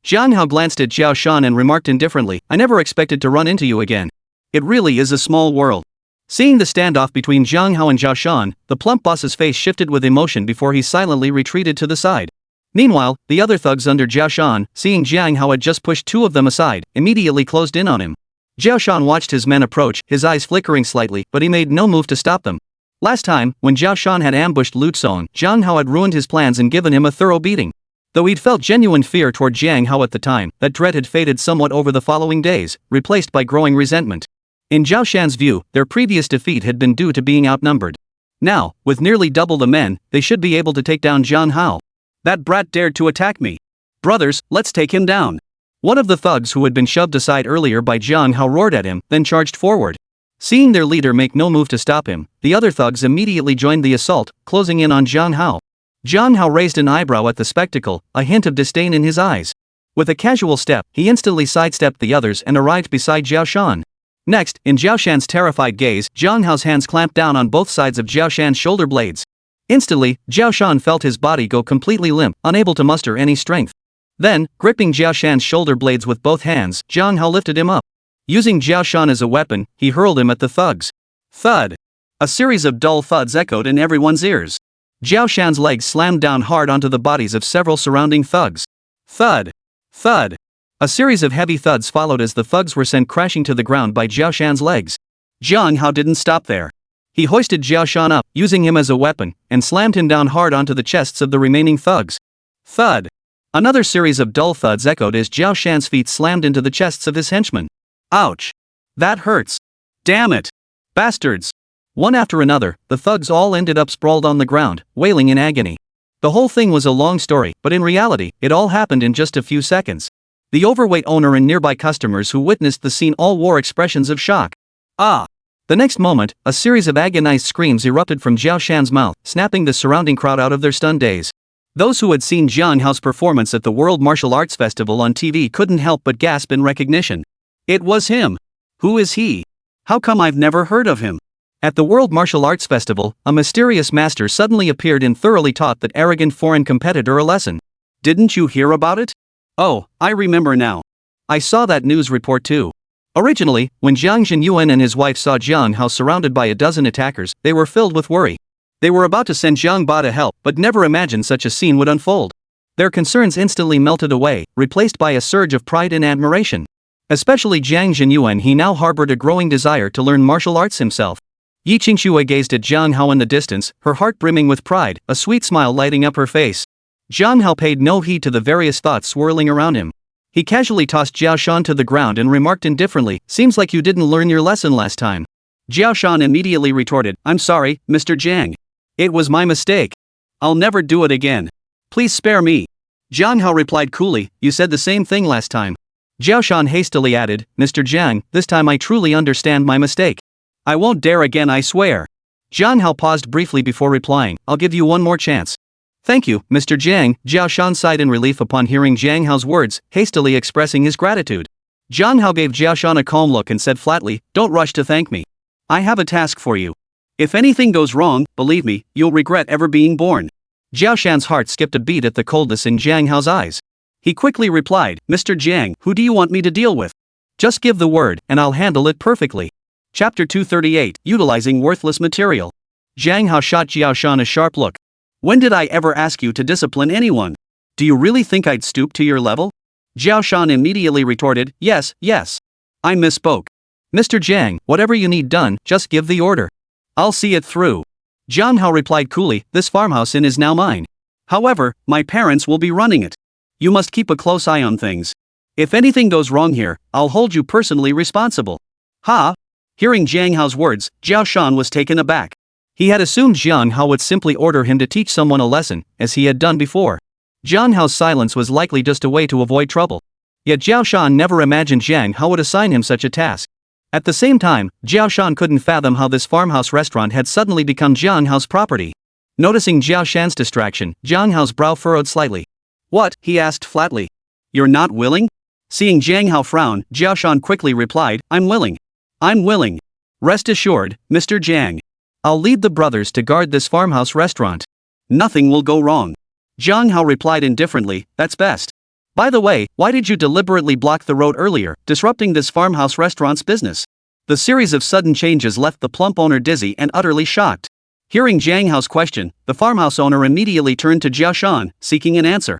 Jiang Hao glanced at Zhao Shan and remarked indifferently, "I never expected to run into you again. It really is a small world." Seeing the standoff between Jiang Hao and Zhao Shan, the plump boss's face shifted with emotion before he silently retreated to the side. Meanwhile, the other thugs under Zhao Shan, seeing Jiang Hao had just pushed two of them aside, immediately closed in on him. Zhao Shan watched his men approach, his eyes flickering slightly, but he made no move to stop them. Last time, when Zhao Shan had ambushed Lu Song, Jiang Hao had ruined his plans and given him a thorough beating. Though he'd felt genuine fear toward Jiang Hao at the time, that dread had faded somewhat over the following days, replaced by growing resentment. In Zhao Shan's view, their previous defeat had been due to being outnumbered. Now, with nearly double the men, they should be able to take down Jiang Hao. "That brat dared to attack me. Brothers, let's take him down." One of the thugs who had been shoved aside earlier by Jiang Hao roared at him, then charged forward. Seeing their leader make no move to stop him, the other thugs immediately joined the assault, closing in on Jiang Hao. Jiang Hao raised an eyebrow at the spectacle, a hint of disdain in his eyes. With a casual step, he instantly sidestepped the others and arrived beside Zhao Shan. Next, in Zhao Shan's terrified gaze, Jiang Hao's hands clamped down on both sides of Zhao Shan's shoulder blades. Instantly, Zhao Shan felt his body go completely limp, unable to muster any strength. Then, gripping Zhao Shan's shoulder blades with both hands, Jiang Hao lifted him up. Using Zhao Shan as a weapon, he hurled him at the thugs. Thud! A series of dull thuds echoed in everyone's ears. Zhao Shan's legs slammed down hard onto the bodies of several surrounding thugs. Thud! Thud! A series of heavy thuds followed as the thugs were sent crashing to the ground by Zhao Shan's legs. Jiang Hao didn't stop there. He hoisted Zhao Shan up, using him as a weapon, and slammed him down hard onto the chests of the remaining thugs. Thud! Another series of dull thuds echoed as Zhao Shan's feet slammed into the chests of his henchmen. Ouch! That hurts! Damn it! Bastards! One after another, the thugs all ended up sprawled on the ground, wailing in agony. The whole thing was a long story, but in reality, it all happened in just a few seconds. The overweight owner and nearby customers who witnessed the scene all wore expressions of shock. Ah! The next moment, a series of agonized screams erupted from Zhao Shan's mouth, snapping the surrounding crowd out of their stunned daze. Those who had seen Jiang Hao's performance at the World Martial Arts Festival on TV couldn't help but gasp in recognition. It was him! Who is he? How come I've never heard of him? At the World Martial Arts Festival, a mysterious master suddenly appeared and thoroughly taught that arrogant foreign competitor a lesson. Didn't you hear about it? Oh, I remember now. I saw that news report too. Originally, when Jiang Zhenyuan and his wife saw Jiang Hao surrounded by a dozen attackers, they were filled with worry. They were about to send Jiang Ba to help, but never imagined such a scene would unfold. Their concerns instantly melted away, replaced by a surge of pride and admiration. Especially Jiang Zhenyuan, he now harbored a growing desire to learn martial arts himself. Yi Qingxue gazed at Jiang Hao in the distance, her heart brimming with pride, a sweet smile lighting up her face. Jiang Hao paid no heed to the various thoughts swirling around him. He casually tossed Zhao Shan to the ground and remarked indifferently, "Seems like you didn't learn your lesson last time." Zhao Shan immediately retorted, "I'm sorry, Mr. Jiang. It was my mistake. I'll never do it again. Please spare me." Jiang Hao replied coolly, "You said the same thing last time." Zhao Shan hastily added, "Mr. Jiang, this time I truly understand my mistake. I won't dare again, I swear." Jiang Hao paused briefly before replying, "I'll give you one more chance. Thank you, Mr. Jiang, Jiao Shan sighed in relief upon hearing Jiang Hao's words, hastily expressing his gratitude. Jiang Hao gave Jiao Shan a calm look and said flatly, "Don't rush to thank me. I have a task for you. If anything goes wrong, believe me, you'll regret ever being born." Jiao Shan's heart skipped a beat at the coldness in Jiang Hao's eyes. He quickly replied, "Mr. Jiang, who do you want me to deal with? Just give the word, and I'll handle it perfectly." Chapter 238, Utilizing Worthless Material. Jiang Hao shot Jiao Shan a sharp look. "When did I ever ask you to discipline anyone? Do you really think I'd stoop to your level?" Jiao Shan immediately retorted, "Yes, yes. I misspoke. Mr. Jiang, whatever you need done, just give the order. I'll see it through." Jiang Hao replied coolly, "This farmhouse inn is now mine. However, my parents will be running it. You must keep a close eye on things. If anything goes wrong here, I'll hold you personally responsible." "Ha?" Hearing Jiang Hao's words, Jiao Shan was taken aback. He had assumed Jiang Hao would simply order him to teach someone a lesson, as he had done before. Jiang Hao's silence was likely just a way to avoid trouble. Yet Jiao Shan never imagined Jiang Hao would assign him such a task. At the same time, Jiao Shan couldn't fathom how this farmhouse restaurant had suddenly become Jiang Hao's property. Noticing Jiao Shan's distraction, Jiang Hao's brow furrowed slightly. "What?" he asked flatly. "You're not willing?" Seeing Jiang Hao frown, Jiao Shan quickly replied, "I'm willing. I'm willing. Rest assured, Mr. Jiang. I'll lead the brothers to guard this farmhouse restaurant. Nothing will go wrong." Jiang Hao replied indifferently, "That's best. By the way, why did you deliberately block the road earlier, disrupting this farmhouse restaurant's business?" The series of sudden changes left the plump owner dizzy and utterly shocked. Hearing Jiang Hao's question, the farmhouse owner immediately turned to Jiao Shan, seeking an answer.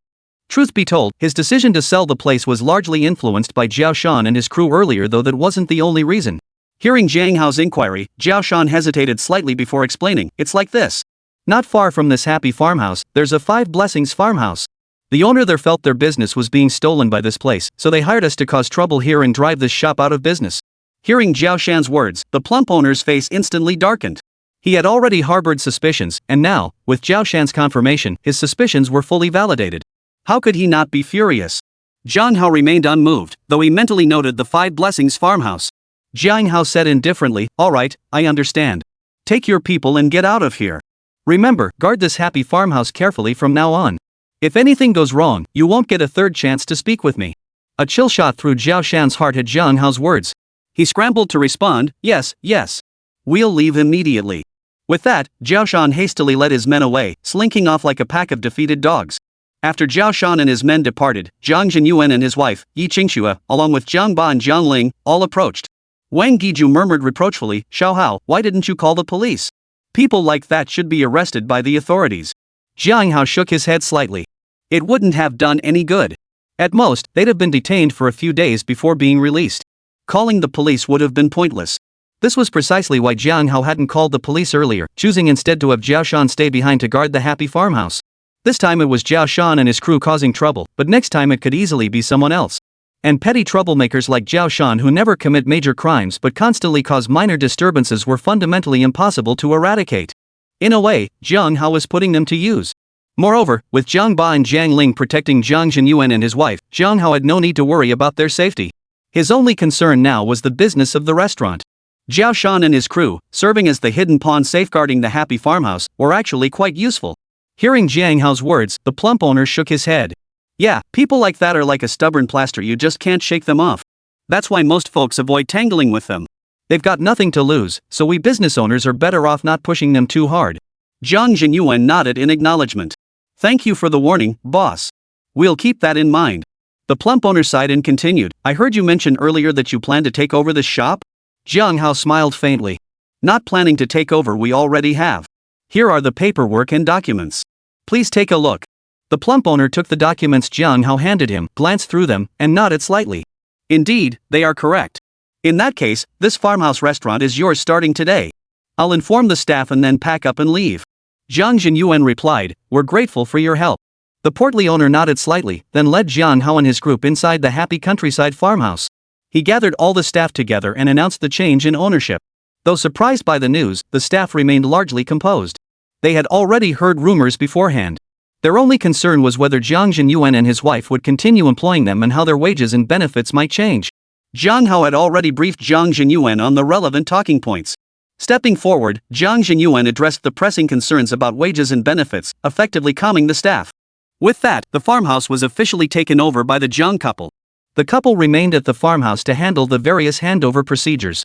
Truth be told, his decision to sell the place was largely influenced by Jiao Shan and his crew earlier, though that wasn't the only reason. Hearing Jiang Hao's inquiry, Jiao Shan hesitated slightly before explaining, "It's like this. Not far from this happy farmhouse, there's a Five Blessings farmhouse. The owner there felt their business was being stolen by this place, so they hired us to cause trouble here and drive this shop out of business." Hearing Jiao Shan's words, the plump owner's face instantly darkened. He had already harbored suspicions, and now, with Jiao Shan's confirmation, his suspicions were fully validated. How could he not be furious? Jiang Hao remained unmoved, though he mentally noted the Five Blessings farmhouse. Jiang Hao said indifferently, "All right, I understand. Take your people and get out of here. Remember, guard this happy farmhouse carefully from now on. If anything goes wrong, you won't get a third chance to speak with me." A chill shot through Jiao Shan's heart at Jiang Hao's words. He scrambled to respond, "Yes, yes. We'll leave immediately." With that, Jiao Shan hastily led his men away, slinking off like a pack of defeated dogs. After Jiao Shan and his men departed, Jiang Jinyuan and his wife, Yi Qingxue, along with Jiang Ba and Jiang Ling, all approached. Wang Guiju murmured reproachfully, "Xiao Hao, why didn't you call the police? People like that should be arrested by the authorities." Jiang Hao shook his head slightly. It wouldn't have done any good. At most, they'd have been detained for a few days before being released. Calling the police would have been pointless. This was precisely why Jiang Hao hadn't called the police earlier, choosing instead to have Jiao Shan stay behind to guard the happy farmhouse. This time it was Jiao Shan and his crew causing trouble, but next time it could easily be someone else. And petty troublemakers like Jiao Shan who never commit major crimes but constantly cause minor disturbances were fundamentally impossible to eradicate. In a way, Jiang Hao was putting them to use. Moreover, with Jiang Ba and Jiang Ling protecting Jiang Jinyuan and his wife, Jiang Hao had no need to worry about their safety. His only concern now was the business of the restaurant. Jiao Shan and his crew, serving as the hidden pawn safeguarding the happy farmhouse, were actually quite useful. Hearing Jiang Hao's words, the plump owner shook his head. "Yeah, people like that are like a stubborn plaster, you just can't shake them off. That's why most folks avoid tangling with them. They've got nothing to lose, so we business owners are better off not pushing them too hard." Jiang Jinyuan nodded in acknowledgement. "Thank you for the warning, boss. We'll keep that in mind." The plump owner sighed and continued, "I heard you mention earlier that you plan to take over this shop?" Jiang Hao smiled faintly. "Not planning to take over, we already have. Here are the paperwork and documents. Please take a look." The plump owner took the documents Jiang Hao handed him, glanced through them, and nodded slightly. "Indeed, they are correct. In that case, this farmhouse restaurant is yours starting today. I'll inform the staff and then pack up and leave." Jiang Jinyuan replied, "We're grateful for your help." The portly owner nodded slightly, then led Jiang Hao and his group inside the happy countryside farmhouse. He gathered all the staff together and announced the change in ownership. Though surprised by the news, the staff remained largely composed. They had already heard rumors beforehand. Their only concern was whether Jiang Jinyuan and his wife would continue employing them and how their wages and benefits might change. Jiang Hao had already briefed Jiang Jinyuan on the relevant talking points. Stepping forward, Jiang Xingyuan addressed the pressing concerns about wages and benefits, effectively calming the staff. With that, the farmhouse was officially taken over by the Jiang couple. The couple remained at the farmhouse to handle the various handover procedures.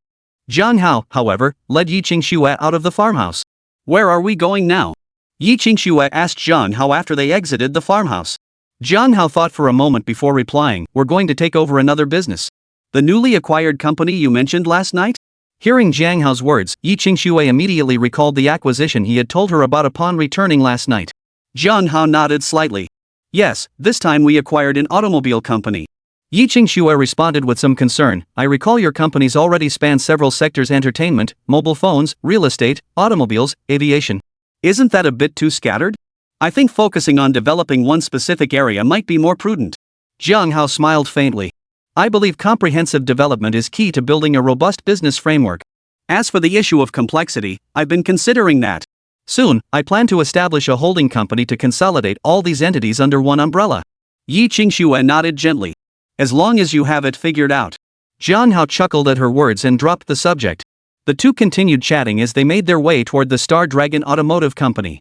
Jiang Hao, however, led Yi Qingxue out of the farmhouse. Where are we going now? Yi Qingxue asked Jiang Hao after they exited the farmhouse. Jiang Hao thought for a moment before replying, "We're going to take over another business." The newly acquired company you mentioned last night? Hearing Jiang Hao's words, Yi Qingxue immediately recalled the acquisition he had told her about upon returning last night. Jiang Hao nodded slightly. Yes, this time we acquired an automobile company. Yi Qingxue responded with some concern. "I recall your companies already span several sectors: entertainment, mobile phones, real estate, automobiles, aviation. Isn't that a bit too scattered? I think focusing on developing one specific area might be more prudent." Jiang Hao smiled faintly. "I believe comprehensive development is key to building a robust business framework. As for the issue of complexity, I've been considering that. Soon, I plan to establish a holding company to consolidate all these entities under one umbrella." Yi Qingxue nodded gently. As long as you have it figured out. Jiang Hao chuckled at her words and dropped the subject. The two continued chatting as they made their way toward the Star Dragon Automotive Company.